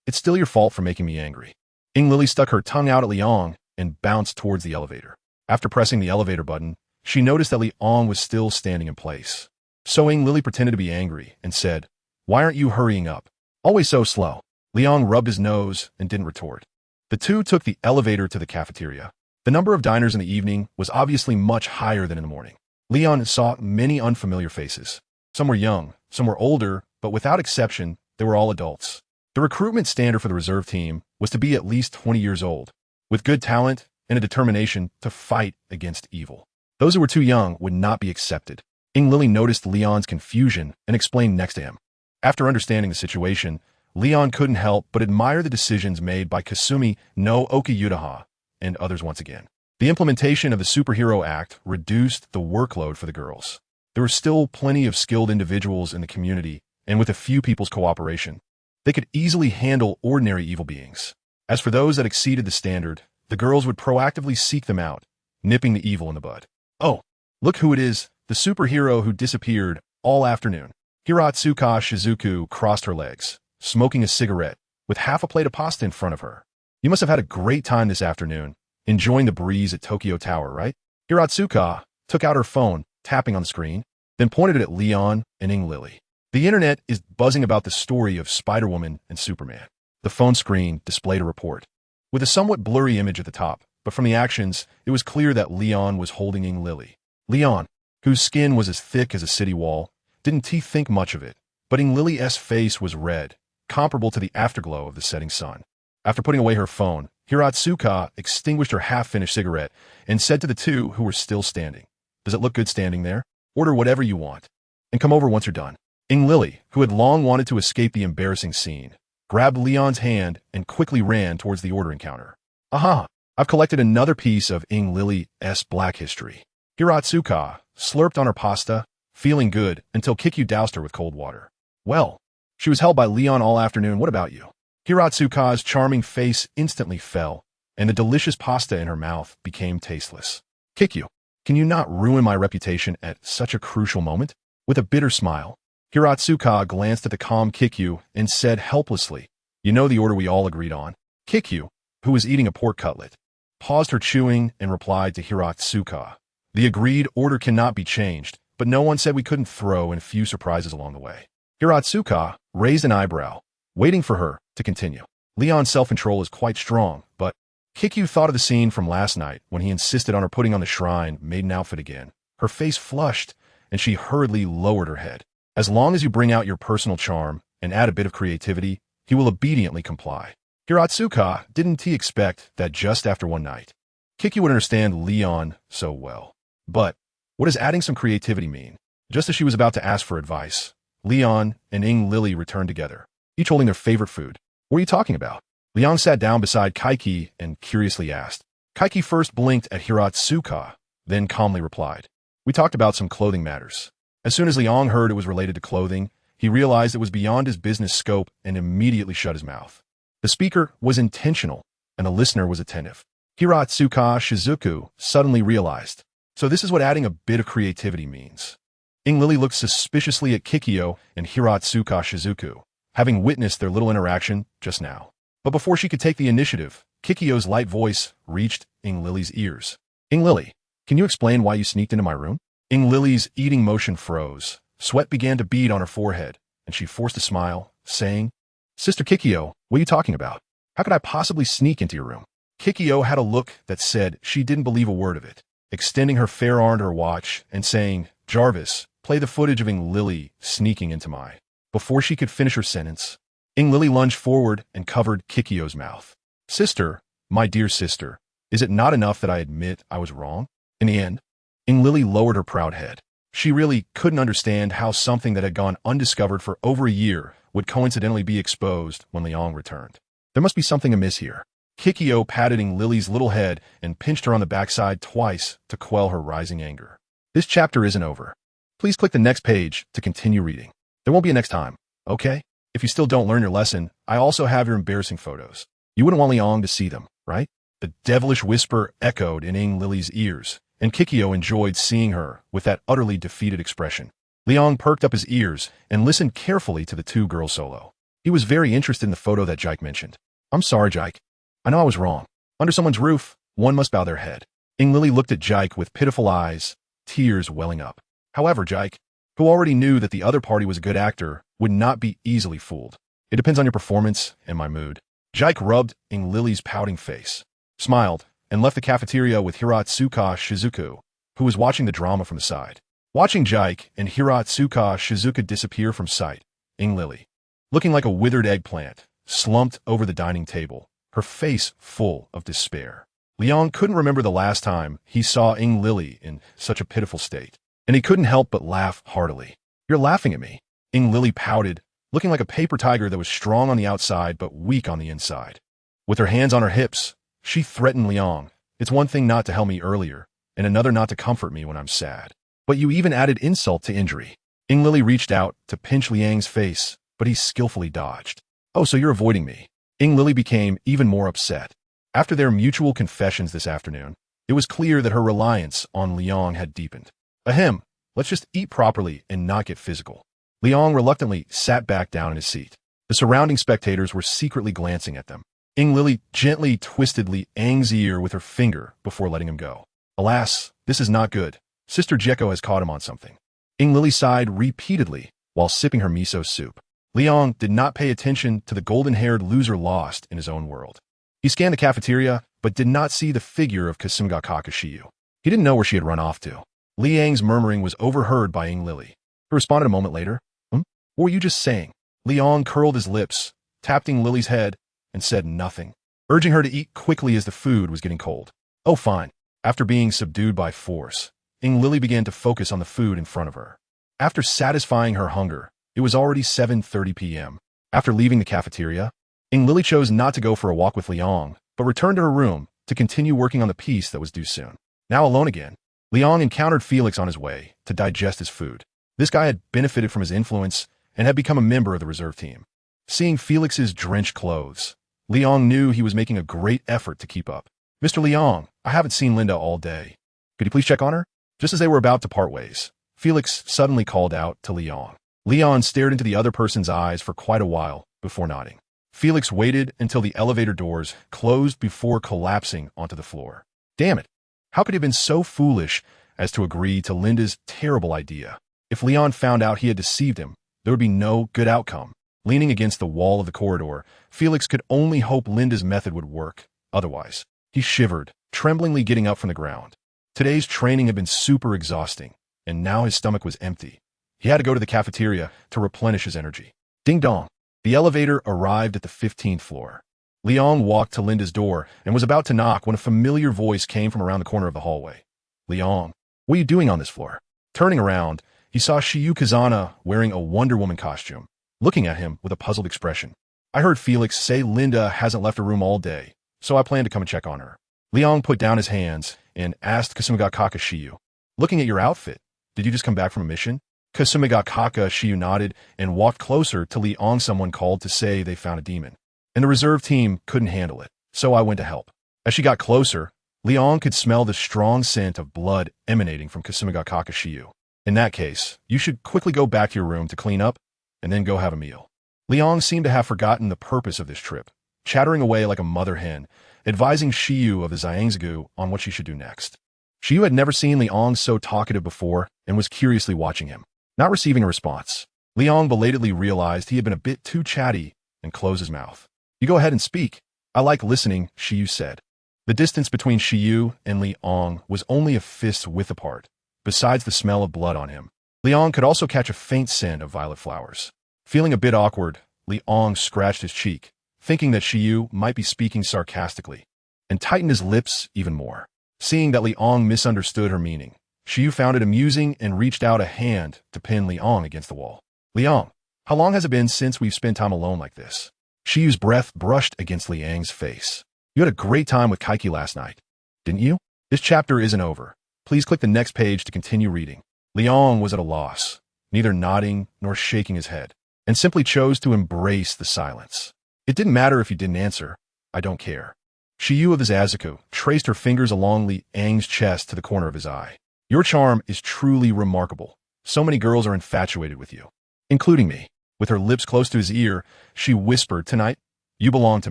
It's still your fault for making me angry." Ing Lily stuck her tongue out at Liang and bounced towards the elevator. After pressing the elevator button, she noticed that Liang was still standing in place. So Ing Lily pretended to be angry and said, "Why aren't you hurrying up? Always so slow." Liang rubbed his nose and didn't retort. The two took the elevator to the cafeteria. The number of diners in the evening was obviously much higher than in the morning. Liang saw many unfamiliar faces. Some were young, some were older, but without exception, they were all adults. The recruitment standard for the reserve team was to be at least 20 years old, with good talent and a determination to fight against evil. Those who were too young would not be accepted. Ing Lily noticed Liang's confusion and explained next to him. After understanding the situation, Liang couldn't help but admire the decisions made by Kasumi no Okiyudaha and others once again. The implementation of the Superhero Act reduced the workload for the girls. There were still plenty of skilled individuals in the community, and with a few people's cooperation, they could easily handle ordinary evil beings. As for those that exceeded the standard, the girls would proactively seek them out, nipping the evil in the bud. "Oh, look who it is, the superhero who disappeared all afternoon." Hiratsuka Shizuku crossed her legs, smoking a cigarette, with half a plate of pasta in front of her. "You must have had a great time this afternoon, enjoying the breeze at Tokyo Tower, right?" Hiratsuka took out her phone, tapping on the screen, then pointed it at Liang and Ing Lily. "The internet is buzzing about the story of Spider-Woman and Superman." The phone screen displayed a report, with a somewhat blurry image at the top, but from the actions, it was clear that Liang was holding Ing Lily. Liang, whose skin was as thick as a city wall, didn't think much of it, but Ing Lily's face was red, comparable to the afterglow of the setting sun. After putting away her phone, Hiratsuka extinguished her half-finished cigarette and said to the two who were still standing, "Does it look good standing there? Order whatever you want, and come over once you're done." Ing Lily, who had long wanted to escape the embarrassing scene, grabbed Liang's hand and quickly ran towards the ordering counter. "Aha! I've collected another piece of Ing Lily's black history." Hiratsuka slurped on her pasta, feeling good until Kikyu doused her with cold water. "Well, she was held by Liang all afternoon. What about you?" Hiratsuka's charming face instantly fell, and the delicious pasta in her mouth became tasteless. "Kikyu, can you not ruin my reputation at such a crucial moment?" With a bitter smile, Hiratsuka glanced at the calm Kikyu and said helplessly, "You know the order we all agreed on." Kikyu, who was eating a pork cutlet, paused her chewing and replied to Hiratsuka, "The agreed order cannot be changed, but no one said we couldn't throw in a few surprises along the way." Hiratsuka raised an eyebrow, waiting for her to continue. Liang's self-control is quite strong, but Kikyu thought of the scene from last night when he insisted on her putting on the shrine maiden outfit again. Her face flushed, and she hurriedly lowered her head. "As long as you bring out your personal charm and add a bit of creativity, he will obediently comply." Hiratsuka didn't expect that just after one night, Kikyu would understand Liang so well. But what does adding some creativity mean? Just as she was about to ask for advice, Liang and Ing Lily returned together, each holding their favorite food. "What are you talking about?" Liang sat down beside Kaiki and curiously asked. Kaiki first blinked at Hiratsuka, then calmly replied, "We talked about some clothing matters." As soon as Liang heard it was related to clothing, he realized it was beyond his business scope and immediately shut his mouth. The speaker was intentional, and the listener was attentive. Hiratsuka Shizuku suddenly realized, so this is what adding a bit of creativity means. Ing Lily looked suspiciously at Kikyo and Hiratsuka Shizuku, having witnessed their little interaction just now. But before she could take the initiative, Kikyo's light voice reached Ing Lily's ears. Ing Lily, can you explain why you sneaked into my room? Ing Lily's eating motion froze. Sweat began to bead on her forehead, and she forced a smile, saying, Sister Kikyo, what are you talking about? How could I possibly sneak into your room? Kikyo had a look that said she didn't believe a word of it, extending her fair arm to her watch and saying, Jarvis, play the footage of Ing Lily sneaking into my... Before she could finish her sentence, Ing Lily lunged forward and covered Kikyo's mouth. Sister, my dear sister, is it not enough that I admit I was wrong? In the end, Ing Lily lowered her proud head. She really couldn't understand how something that had gone undiscovered for over a year would coincidentally be exposed when Liang returned. There must be something amiss here. Kikyo patted Ing Lily's little head and pinched her on the backside twice to quell her rising anger. This chapter isn't over. Please click the next page to continue reading. There won't be a next time, okay? If you still don't learn your lesson, I also have your embarrassing photos. You wouldn't want Liang to see them, right? The devilish whisper echoed in Ing Lily's ears, and Kikyo enjoyed seeing her with that utterly defeated expression. Liang perked up his ears and listened carefully to the two girls solo. He was very interested in the photo that Jike mentioned. I'm sorry, Jike. I know I was wrong. Under someone's roof, one must bow their head. Ing Lily looked at Jike with pitiful eyes, tears welling up. However, Jike, who already knew that the other party was a good actor, would not be easily fooled. It depends on your performance and my mood. Jike rubbed Ing Lily's pouting face, smiled, and left the cafeteria with Hiratsuka Shizuku, who was watching the drama from the side. Watching Jike and Hiratsuka Shizuka disappear from sight, Ing Lily, looking like a withered eggplant, slumped over the dining table, her face full of despair. Liang couldn't remember the last time he saw Ing Lily in such a pitiful state, and he couldn't help but laugh heartily. You're laughing at me. Ing Lily pouted, looking like a paper tiger that was strong on the outside but weak on the inside. With her hands on her hips, she threatened Liang. It's one thing not to help me earlier, and another not to comfort me when I'm sad. But you even added insult to injury. Ing Lily reached out to pinch Liang's face, but he skillfully dodged. Oh, so you're avoiding me. Ing Lily became even more upset. After their mutual confessions this afternoon, it was clear that her reliance on Liang had deepened. Ahem, let's just eat properly and not get physical. Liang reluctantly sat back down in his seat. The surrounding spectators were secretly glancing at them. Ing Lily gently twisted Liang's ear with her finger before letting him go. Alas, this is not good. Sister Jeko has caught him on something. Ing Lily sighed repeatedly while sipping her miso soup. Liang did not pay attention to the golden-haired loser lost in his own world. He scanned the cafeteria, but did not see the figure of Kasumiga Kakashiyu. He didn't know where she had run off to. Liang's murmuring was overheard by Ing Lily, who responded a moment later. What were you just saying? Liang curled his lips, tapped Ing Lily's head, and said nothing, urging her to eat quickly as the food was getting cold. Oh, fine. After being subdued by force, Ing Lily began to focus on the food in front of her. After satisfying her hunger, it was already 7:30 p.m. After leaving the cafeteria, Ing Lily chose not to go for a walk with Liang, but returned to her room to continue working on the piece that was due soon. Now alone again, Liang encountered Felix on his way to digest his food. This guy had benefited from his influence and had become a member of the reserve team. Seeing Felix's drenched clothes, Liang knew he was making a great effort to keep up. Mr. Liang, I haven't seen Linda all day. Could you please check on her? Just as they were about to part ways, Felix suddenly called out to Liang. Liang stared into the other person's eyes for quite a while before nodding. Felix waited until the elevator doors closed before collapsing onto the floor. Damn it! How could he have been so foolish as to agree to Linda's terrible idea? If Liang found out he had deceived him, there would be no good outcome. Leaning against the wall of the corridor, Felix could only hope Linda's method would work. Otherwise, he shivered, tremblingly getting up from the ground. Today's training had been super exhausting, and now his stomach was empty. He had to go to the cafeteria to replenish his energy. Ding dong. The elevator arrived at the 15th floor. Liang walked to Linda's door and was about to knock when a familiar voice came from around the corner of the hallway. Liang, what are you doing on this floor? Turning around, he saw Shiyu Kazana wearing a Wonder Woman costume, looking at him with a puzzled expression. I heard Felix say Linda hasn't left her room all day, so I plan to come and check on her. Liang put down his hands and asked Kasumiga Kakashiyu, looking at your outfit, did you just come back from a mission? Kasumiga Kakashiyu nodded and walked closer to Liang. Someone called to say they found a demon, and the reserve team couldn't handle it, so I went to help. As she got closer, Liang could smell the strong scent of blood emanating from Kasumiga Kakashiyu. In that case, you should quickly go back to your room to clean up, and then go have a meal. Liang seemed to have forgotten the purpose of this trip, chattering away like a mother hen, advising Shiyu of the Xiangzigu on what she should do next. Shiyu had never seen Liang so talkative before and was curiously watching him. Not receiving a response, Liang belatedly realized he had been a bit too chatty and closed his mouth. "You go ahead and speak. I like listening," Shiyu said. The distance between Shiyu and Liang was only a fist's width apart. Besides the smell of blood on him, Liang could also catch a faint scent of violet flowers. Feeling a bit awkward, Liang scratched his cheek, thinking that Shiyu might be speaking sarcastically, and tightened his lips even more. Seeing that Liang misunderstood her meaning, Shiyu found it amusing and reached out a hand to pin Liang against the wall. "Liang, how long has it been since we've spent time alone like this?" Shiyu's breath brushed against Liang's face. "You had a great time with Kaiki last night, didn't you? This chapter isn't over. Please click the next page to continue reading." Liang was at a loss, neither nodding nor shaking his head, and simply chose to embrace the silence. "It didn't matter if you didn't answer. I don't care." Shiyu of the Zazuku traced her fingers along Liang's chest to the corner of his eye. "Your charm is truly remarkable. So many girls are infatuated with you, including me." With her lips close to his ear, she whispered, "Tonight, you belong to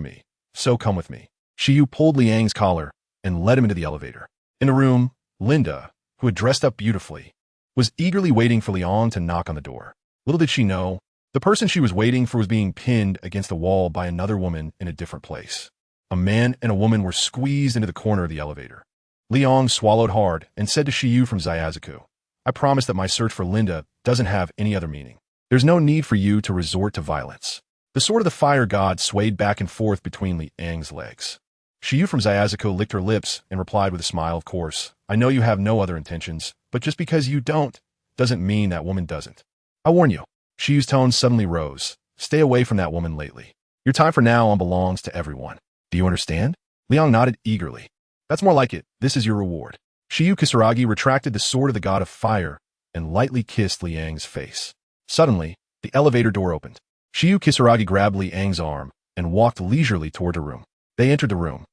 me, so come with me." Shiyu pulled Liang's collar and led him into the elevator. In the room, Linda, who had dressed up beautifully, was eagerly waiting for Liang to knock on the door. Little did she know, the person she was waiting for was being pinned against the wall by another woman in a different place. A man and a woman were squeezed into the corner of the elevator. Liang swallowed hard and said to Shiyu from Zayazuku, "I promise that my search for Linda doesn't have any other meaning. There's no need for you to resort to violence." The sword of the fire god swayed back and forth between Liang's legs. Shiyu from Zayazuku licked her lips and replied with a smile, "Of course, I know you have no other intentions, but just because you don't, doesn't mean that woman doesn't. I warn you." Shiyu's tone suddenly rose. "Stay away from that woman lately. Your time for now on belongs to everyone. Do you understand?" Liang nodded eagerly. "That's more like it. This is your reward." Shiyu Kisaragi retracted the sword of the god of fire and lightly kissed Liang's face. Suddenly, the elevator door opened. Shiyu Kisaragi grabbed Liang's arm and walked leisurely toward the room. They entered the room.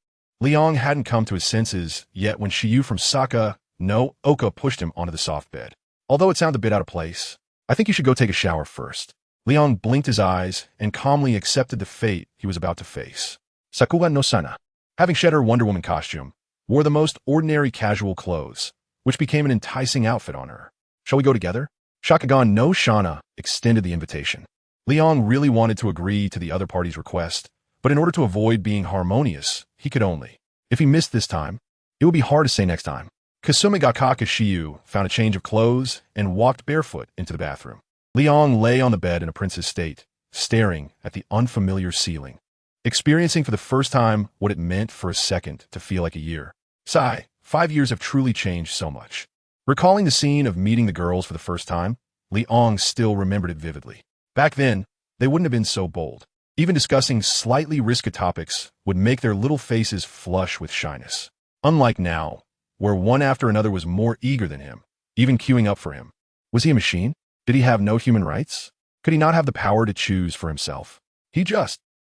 Liang hadn't come to his senses yet when Shiyu from Saka no Oka pushed him onto the soft bed. "Although it sounded a bit out of place, I think you should go take a shower first." Liang blinked his eyes and calmly accepted the fate he was about to face. Sakuga no Sana, having shed her Wonder Woman costume, wore the most ordinary casual clothes, which became an enticing outfit on her. "Shall we go together?" Shakugan no Shana extended the invitation. Liang really wanted to agree to the other party's request, but in order to avoid being harmonious, he could only. If he missed this time, it would be hard to say next time. Kasumi Gakaka Shiyu found a change of clothes and walked barefoot into the bathroom. Liang lay on the bed in a prince's state, staring at the unfamiliar ceiling, experiencing for the first time what it meant for a second to feel like a year. Sigh, 5 years have truly changed so much. Recalling the scene of meeting the girls for the first time, Liang still remembered it vividly. Back then, they wouldn't have been so bold. Even discussing slightly risky topics would make their little faces flush with shyness. Unlike now, where one after another was more eager than him, even queuing up for him. Was he a machine? Did he have no human rights? Could he not have the power to choose for himself?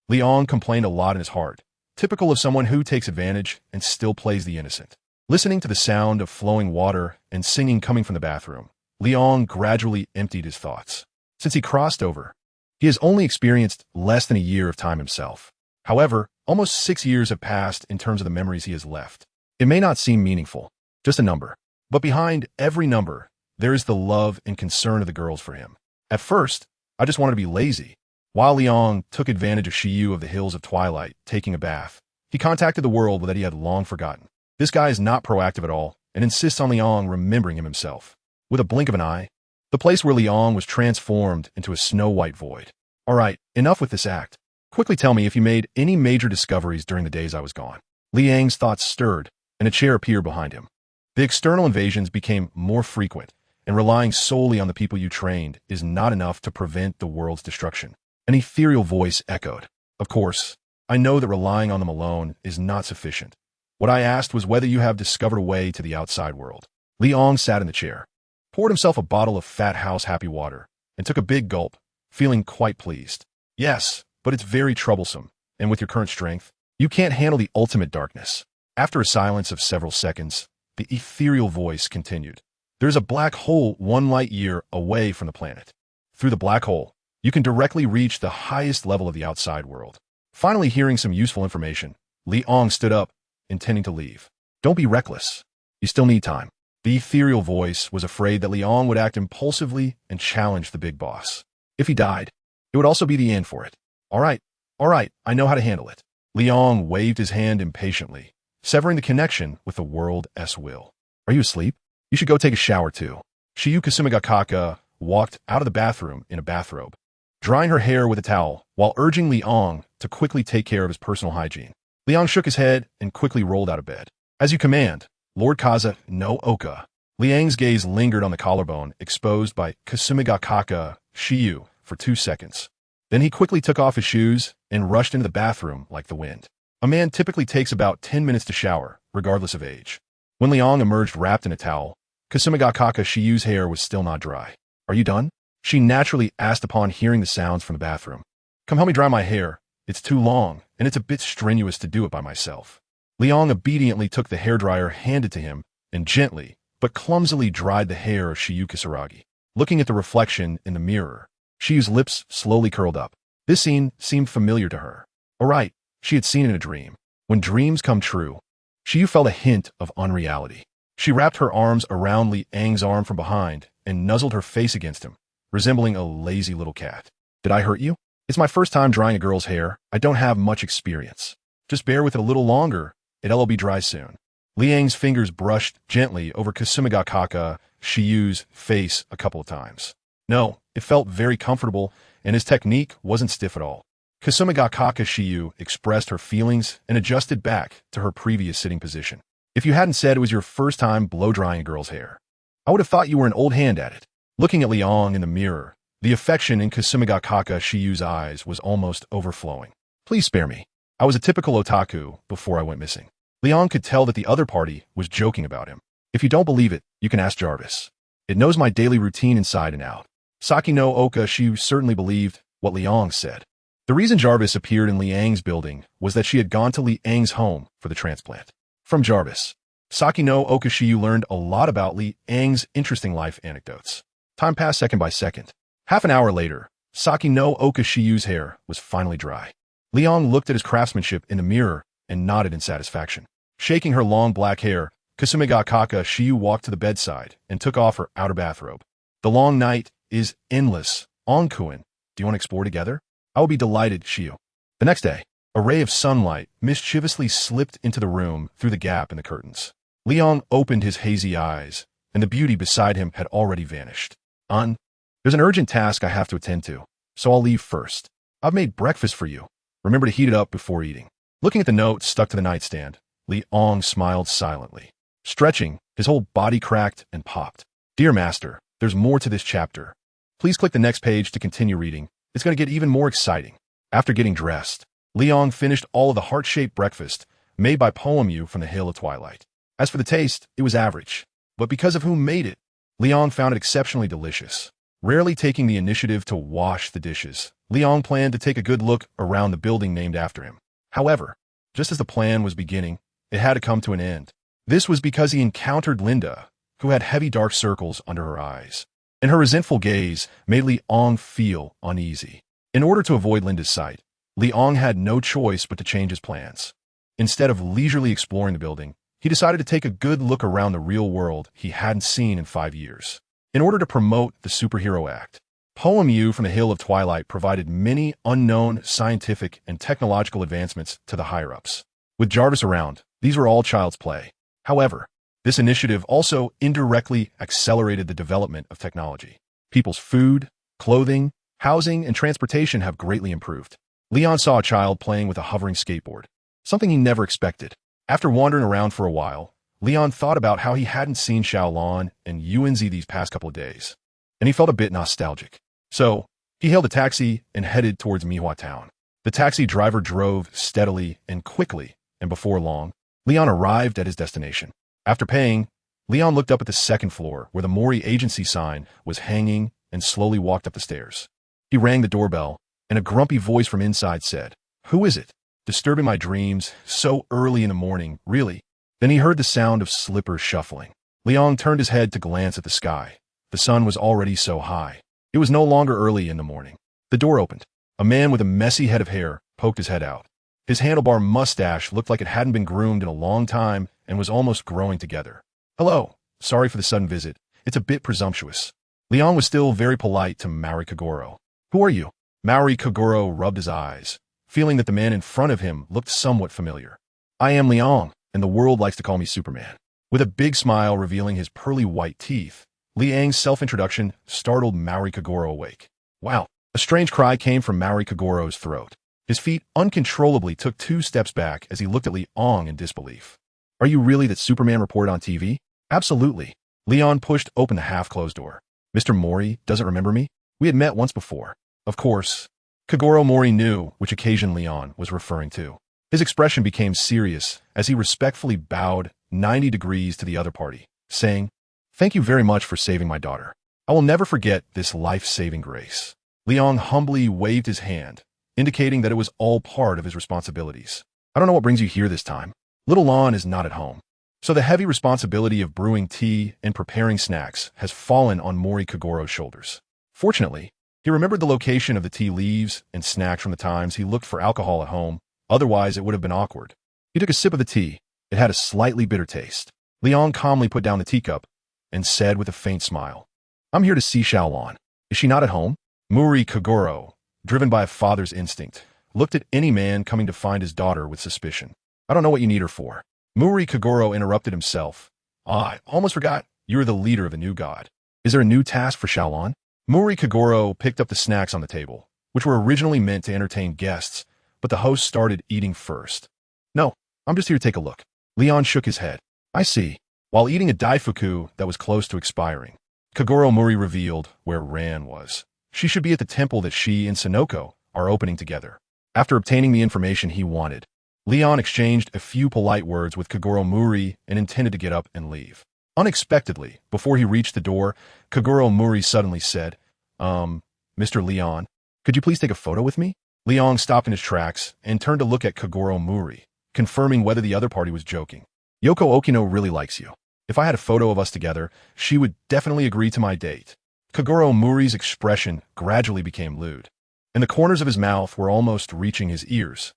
Liang complained a lot in his heart, typical of someone who takes advantage and still plays the innocent. Listening to the sound of flowing water and singing coming from the bathroom, Liang gradually emptied his thoughts. Since he crossed over, he has only experienced less than a year of time himself. However, almost 6 years have passed in terms of the memories he has left. It may not seem meaningful, just a number, but behind every number, there is the love and concern of the girls for him. At first, I just wanted to be lazy. While Liang took advantage of Shiyu of the Hills of Twilight taking a bath, he contacted the world that he had long forgotten. This guy is not proactive at all and insists on Liang remembering him himself. With a blink of an eye, the place where Liang was transformed into a snow-white void. All right, enough with this act. Quickly tell me if you made any major discoveries during the days I was gone. Liang's thoughts stirred, and a chair appeared behind him. The external invasions became more frequent, and relying solely on the people you trained is not enough to prevent the world's destruction. An ethereal voice echoed. Of course, I know that relying on them alone is not sufficient. What I asked was whether you have discovered a way to the outside world. Liang sat in the chair, poured himself a bottle of Fat House Happy Water, and took a big gulp, feeling quite pleased. Yes, but it's very troublesome, and with your current strength, you can't handle the ultimate darkness. After a silence of several seconds, the ethereal voice continued. There's a black hole 1 light year away from the planet. Through the black hole, You can directly reach the highest level of the outside world. Finally hearing some useful information, Liang stood up, intending to leave. Don't be reckless. You still need time. The ethereal voice was afraid that Liang would act impulsively and challenge the big boss. If he died, it would also be the end for it. All right, I know how to handle it. Liang waved his hand impatiently, severing the connection with the world's will. Are you asleep? You should go take a shower too. Shiyu Kasumigakaka walked out of the bathroom in a bathrobe, drying her hair with a towel while urging Liang to quickly take care of his personal hygiene. Liang shook his head and quickly rolled out of bed. As you command, Lord Kaza no Oka. Liang's gaze lingered on the collarbone exposed by Kasumigakaka Shiyu for 2 seconds. Then he quickly took off his shoes and rushed into the bathroom like the wind. A man typically takes about 10 minutes to shower, regardless of age. When Liang emerged wrapped in a towel, Kasumigakaka Shiyu's hair was still not dry. Are you done? She naturally asked upon hearing the sounds from the bathroom. Come help me dry my hair. It's too long, and it's a bit strenuous to do it by myself. Liang obediently took the hairdryer handed to him and gently, but clumsily dried the hair of Shiyu Kisaragi. Looking at the reflection in the mirror, Shiyu's lips slowly curled up. This scene seemed familiar to her. All right, she had seen it in a dream. When dreams come true, Shiyu felt a hint of unreality. She wrapped her arms around Liang's arm from behind and nuzzled her face against him, resembling a lazy little cat. Did I hurt you? It's my first time drying a girl's hair. I don't have much experience. Just bear with it a little longer. It'll be dry soon. Liang's fingers brushed gently over Kasumigakaka Shiyu's face a couple of times. No, it felt very comfortable, and his technique wasn't stiff at all. Kasumigakaka Shiyu expressed her feelings and adjusted back to her previous sitting position. If you hadn't said it was your first time blow-drying a girl's hair, I would have thought you were an old hand at it. Looking at Liang in the mirror, the affection in Kasumigakaka Shiyu's eyes was almost overflowing. Please spare me. I was a typical otaku before I went missing. Liang could tell that the other party was joking about him. If you don't believe it, you can ask Jarvis. It knows my daily routine inside and out. Saki no Oka Shiyu certainly believed what Liang said. The reason Jarvis appeared in Liang's building was that she had gone to Liang's home for the transplant. From Jarvis, Saki no Oka Shiyu learned a lot about Liang's interesting life anecdotes. Time passed second by second. Half an hour later, Saki no Oka Shiyu's hair was finally dry. Liang looked at his craftsmanship in the mirror and nodded in satisfaction. Shaking her long black hair, Kasumigakaka Shiyu walked to the bedside and took off her outer bathrobe. The long night is endless. Onkuin, do you want to explore together? I will be delighted, Shiyu. The next day, a ray of sunlight mischievously slipped into the room through the gap in the curtains. Liang opened his hazy eyes, and the beauty beside him had already vanished. There's an urgent task I have to attend to, so I'll leave first. I've made breakfast for you. Remember to heat it up before eating. Looking at the note stuck to the nightstand, Liang smiled silently. Stretching, his whole body cracked and popped. Dear Master, there's more to this chapter. Please click the next page to continue reading. It's going to get even more exciting. After getting dressed, Liang finished all of the heart-shaped breakfast made by Poemu from the Hill of Twilight. As for the taste, it was average. But because of who made it, Liang found it exceptionally delicious. Rarely taking the initiative to wash the dishes, Liang planned to take a good look around the building named after him. However, just as the plan was beginning, it had to come to an end. This was because he encountered Linda, who had heavy dark circles under her eyes, and her resentful gaze made Liang feel uneasy. In order to avoid Linda's sight, Liang had no choice but to change his plans. Instead of leisurely exploring the building, he decided to take a good look around the real world he hadn't seen in 5 years. In order to promote the superhero act, Poemu from the Hill of Twilight provided many unknown scientific and technological advancements to the higher-ups. With Jarvis around, these were all child's play. However, this initiative also indirectly accelerated the development of technology. People's food, clothing, housing, and transportation have greatly improved. Liang saw a child playing with a hovering skateboard, something he never expected. After wandering around for a while, Liang thought about how he hadn't seen Xiaolan and Yuanzi these past couple of days, and he felt a bit nostalgic. So, he hailed a taxi and headed towards Mihua Town. The taxi driver drove steadily and quickly, and before long, Liang arrived at his destination. After paying, Liang looked up at the second floor where the Mori agency sign was hanging and slowly walked up the stairs. He rang the doorbell, and a grumpy voice from inside said, "Who is it? Disturbing my dreams so early in the morning, really?" Then he heard the sound of slippers shuffling. Liang turned his head to glance at the sky. The sun was already so high. It was no longer early in the morning. The door opened. A man with a messy head of hair poked his head out. His handlebar mustache looked like it hadn't been groomed in a long time and was almost growing together. Hello. Sorry for the sudden visit. It's a bit presumptuous. Leon was still very polite to Maori Kagoro. Who are you? Maori Kagoro rubbed his eyes, feeling that the man in front of him looked somewhat familiar. I am Leon, and the world likes to call me Superman. With a big smile revealing his pearly white teeth, Liang's self-introduction startled Maori Kagoro awake. Wow! A strange cry came from Maori Kagoro's throat. His feet uncontrollably took 2 steps back as he looked at Leon in disbelief. Are you really that Superman reported on TV? Absolutely. Leon pushed open the half-closed door. Mr. Mori doesn't remember me? We had met once before. Of course. Kagoro Mori knew which occasion Leon was referring to. His expression became serious as he respectfully bowed 90 degrees to the other party, saying, Thank you very much for saving my daughter. I will never forget this life-saving grace. Leon humbly waved his hand, indicating that it was all part of his responsibilities. I don't know what brings you here this time. Little Lon is not at home. So the heavy responsibility of brewing tea and preparing snacks has fallen on Mori Kagoro's shoulders. Fortunately, he remembered the location of the tea leaves and snacks from the times he looked for alcohol at home, otherwise it would have been awkward. He took a sip of the tea. It had a slightly bitter taste. Leon calmly put down the teacup and said with a faint smile, I'm here to see Xiaolon. Is she not at home? Mori Kagoro, driven by a father's instinct, looked at any man coming to find his daughter with suspicion. I don't know what you need her for. Mori Kagoro interrupted himself. I almost forgot. You're the leader of the new god. Is there a new task for Xiaolon? Mori Kagoro picked up the snacks on the table, which were originally meant to entertain guests, but the host started eating first. No, I'm just here to take a look. Leon shook his head. I see. While eating a daifuku that was close to expiring, Kagoro Mori revealed where Ran was. She should be at the temple that she and Sonoko are opening together. After obtaining the information he wanted, Leon exchanged a few polite words with Kagoro Mori and intended to get up and leave. Unexpectedly, before he reached the door, Kagoro Mori suddenly said, Mr. Leon, could you please take a photo with me? Leon stopped in his tracks and turned to look at Kagoro Mori, confirming whether the other party was joking. Yoko Okino really likes you. If I had a photo of us together, she would definitely agree to my date. Kagoro Mori's expression gradually became lewd, and the corners of his mouth were almost reaching his ears.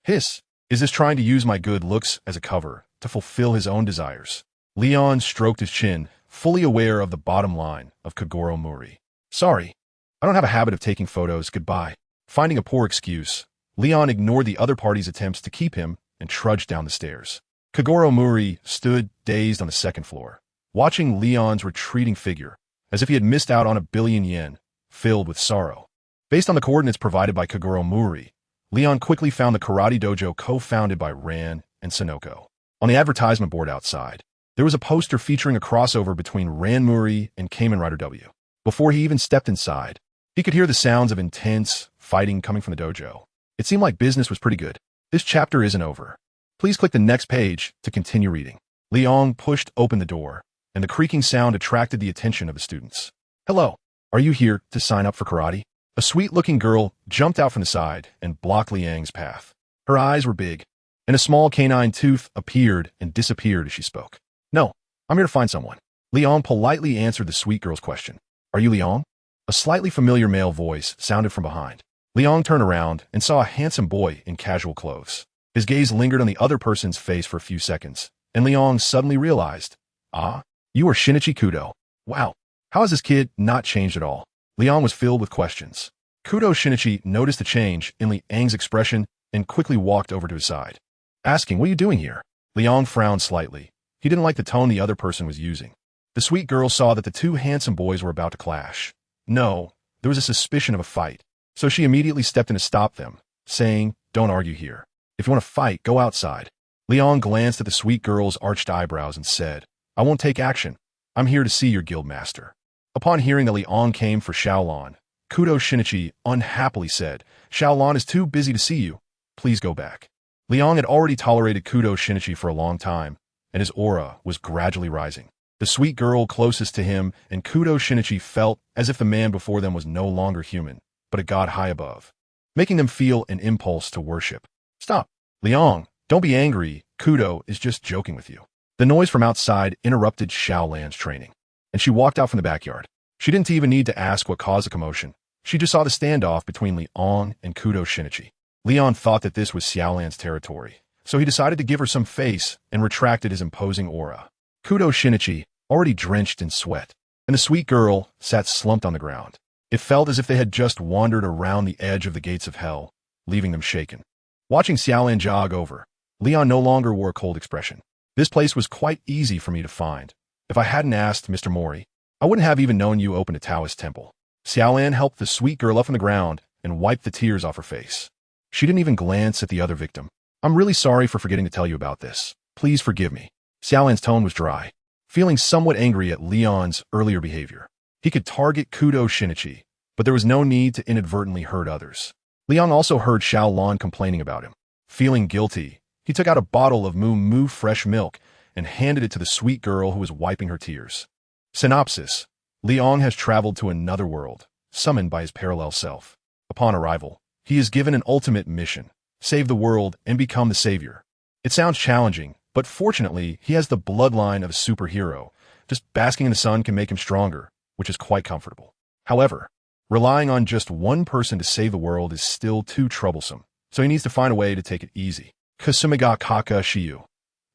Hiss, is this trying to use my good looks as a cover to fulfill his own desires? Leon stroked his chin, fully aware of the bottom line of Kagoro Mori. Sorry, I don't have a habit of taking photos. Goodbye. Finding a poor excuse, Leon ignored the other party's attempts to keep him and trudged down the stairs. Kagoro Mori stood dazed on the second floor, watching Leon's retreating figure, as if he had missed out on a billion yen, filled with sorrow. Based on the coordinates provided by Kagoro Mori, Leon quickly found the karate dojo co-founded by Ran and Sonoko. On the advertisement board outside, there was a poster featuring a crossover between Ran Mori and Kamen Rider W. Before he even stepped inside, he could hear the sounds of intense fighting coming from the dojo. It seemed like business was pretty good. This chapter isn't over. Please click the next page to continue reading. Leon pushed open the door, and the creaking sound attracted the attention of the students. Hello, are you here to sign up for karate? A sweet-looking girl jumped out from the side and blocked Liang's path. Her eyes were big, and a small canine tooth appeared and disappeared as she spoke. No, I'm here to find someone. Leon politely answered the sweet girl's question. Are you Leon? A slightly familiar male voice sounded from behind. Leon turned around and saw a handsome boy in casual clothes. His gaze lingered on the other person's face for a few seconds, and Leon suddenly realized, you are Shinichi Kudo. Wow, how has this kid not changed at all? Leon was filled with questions. Kudo Shinichi noticed the change in Liang's expression and quickly walked over to his side, asking, what are you doing here? Leon frowned slightly. He didn't like the tone the other person was using. The sweet girl saw that the two handsome boys were about to clash. No, there was a suspicion of a fight, so she immediately stepped in to stop them, saying, don't argue here. If you want to fight, go outside. Leon glanced at the sweet girl's arched eyebrows and said, I won't take action. I'm here to see your guild master. Upon hearing that Leon came for Xiaolon, Kudo Shinichi unhappily said, Xiaolon is too busy to see you. Please go back. Leon had already tolerated Kudo Shinichi for a long time, and his aura was gradually rising. The sweet girl closest to him and Kudo Shinichi felt as if the man before them was no longer human, but a god high above, making them feel an impulse to worship. Stop. Leon, don't be angry. Kudo is just joking with you. The noise from outside interrupted Xiaolan's training, and she walked out from the backyard. She didn't even need to ask what caused the commotion, She just saw the standoff between Leon and Kudo Shinichi. Leon thought that this was Xiaolan's territory, so he decided to give her some face and retracted his imposing aura. Kudo Shinichi, already drenched in sweat, and the sweet girl sat slumped on the ground. It felt as if they had just wandered around the edge of the gates of hell, leaving them shaken. Watching Xiaolan jog over, Leon no longer wore a cold expression. This place was quite easy for me to find. If I hadn't asked Mr. Mori, I wouldn't have even known you opened a Taoist temple. Xiaolan helped the sweet girl up from the ground and wiped the tears off her face. She didn't even glance at the other victim. I'm really sorry for forgetting to tell you about this. Please forgive me. Xiaolan's tone was dry, feeling somewhat angry at Leon's earlier behavior. He could target Kudo Shinichi, but there was no need to inadvertently hurt others. Leon also heard Xiaolan complaining about him. Feeling guilty, he took out a bottle of Moo Moo fresh milk and handed it to the sweet girl who was wiping her tears. Synopsis: Leon has traveled to another world, summoned by his parallel self. Upon arrival, he is given an ultimate mission: save the world and become the savior. It sounds challenging, but fortunately, he has the bloodline of a superhero. Just basking in the sun can make him stronger, which is quite comfortable. However, relying on just one person to save the world is still too troublesome, so he needs to find a way to take it easy. Kasumiga Kaka Shiyu.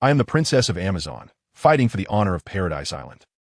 I am the Princess of Amazon, fighting for the honor of Paradise Island.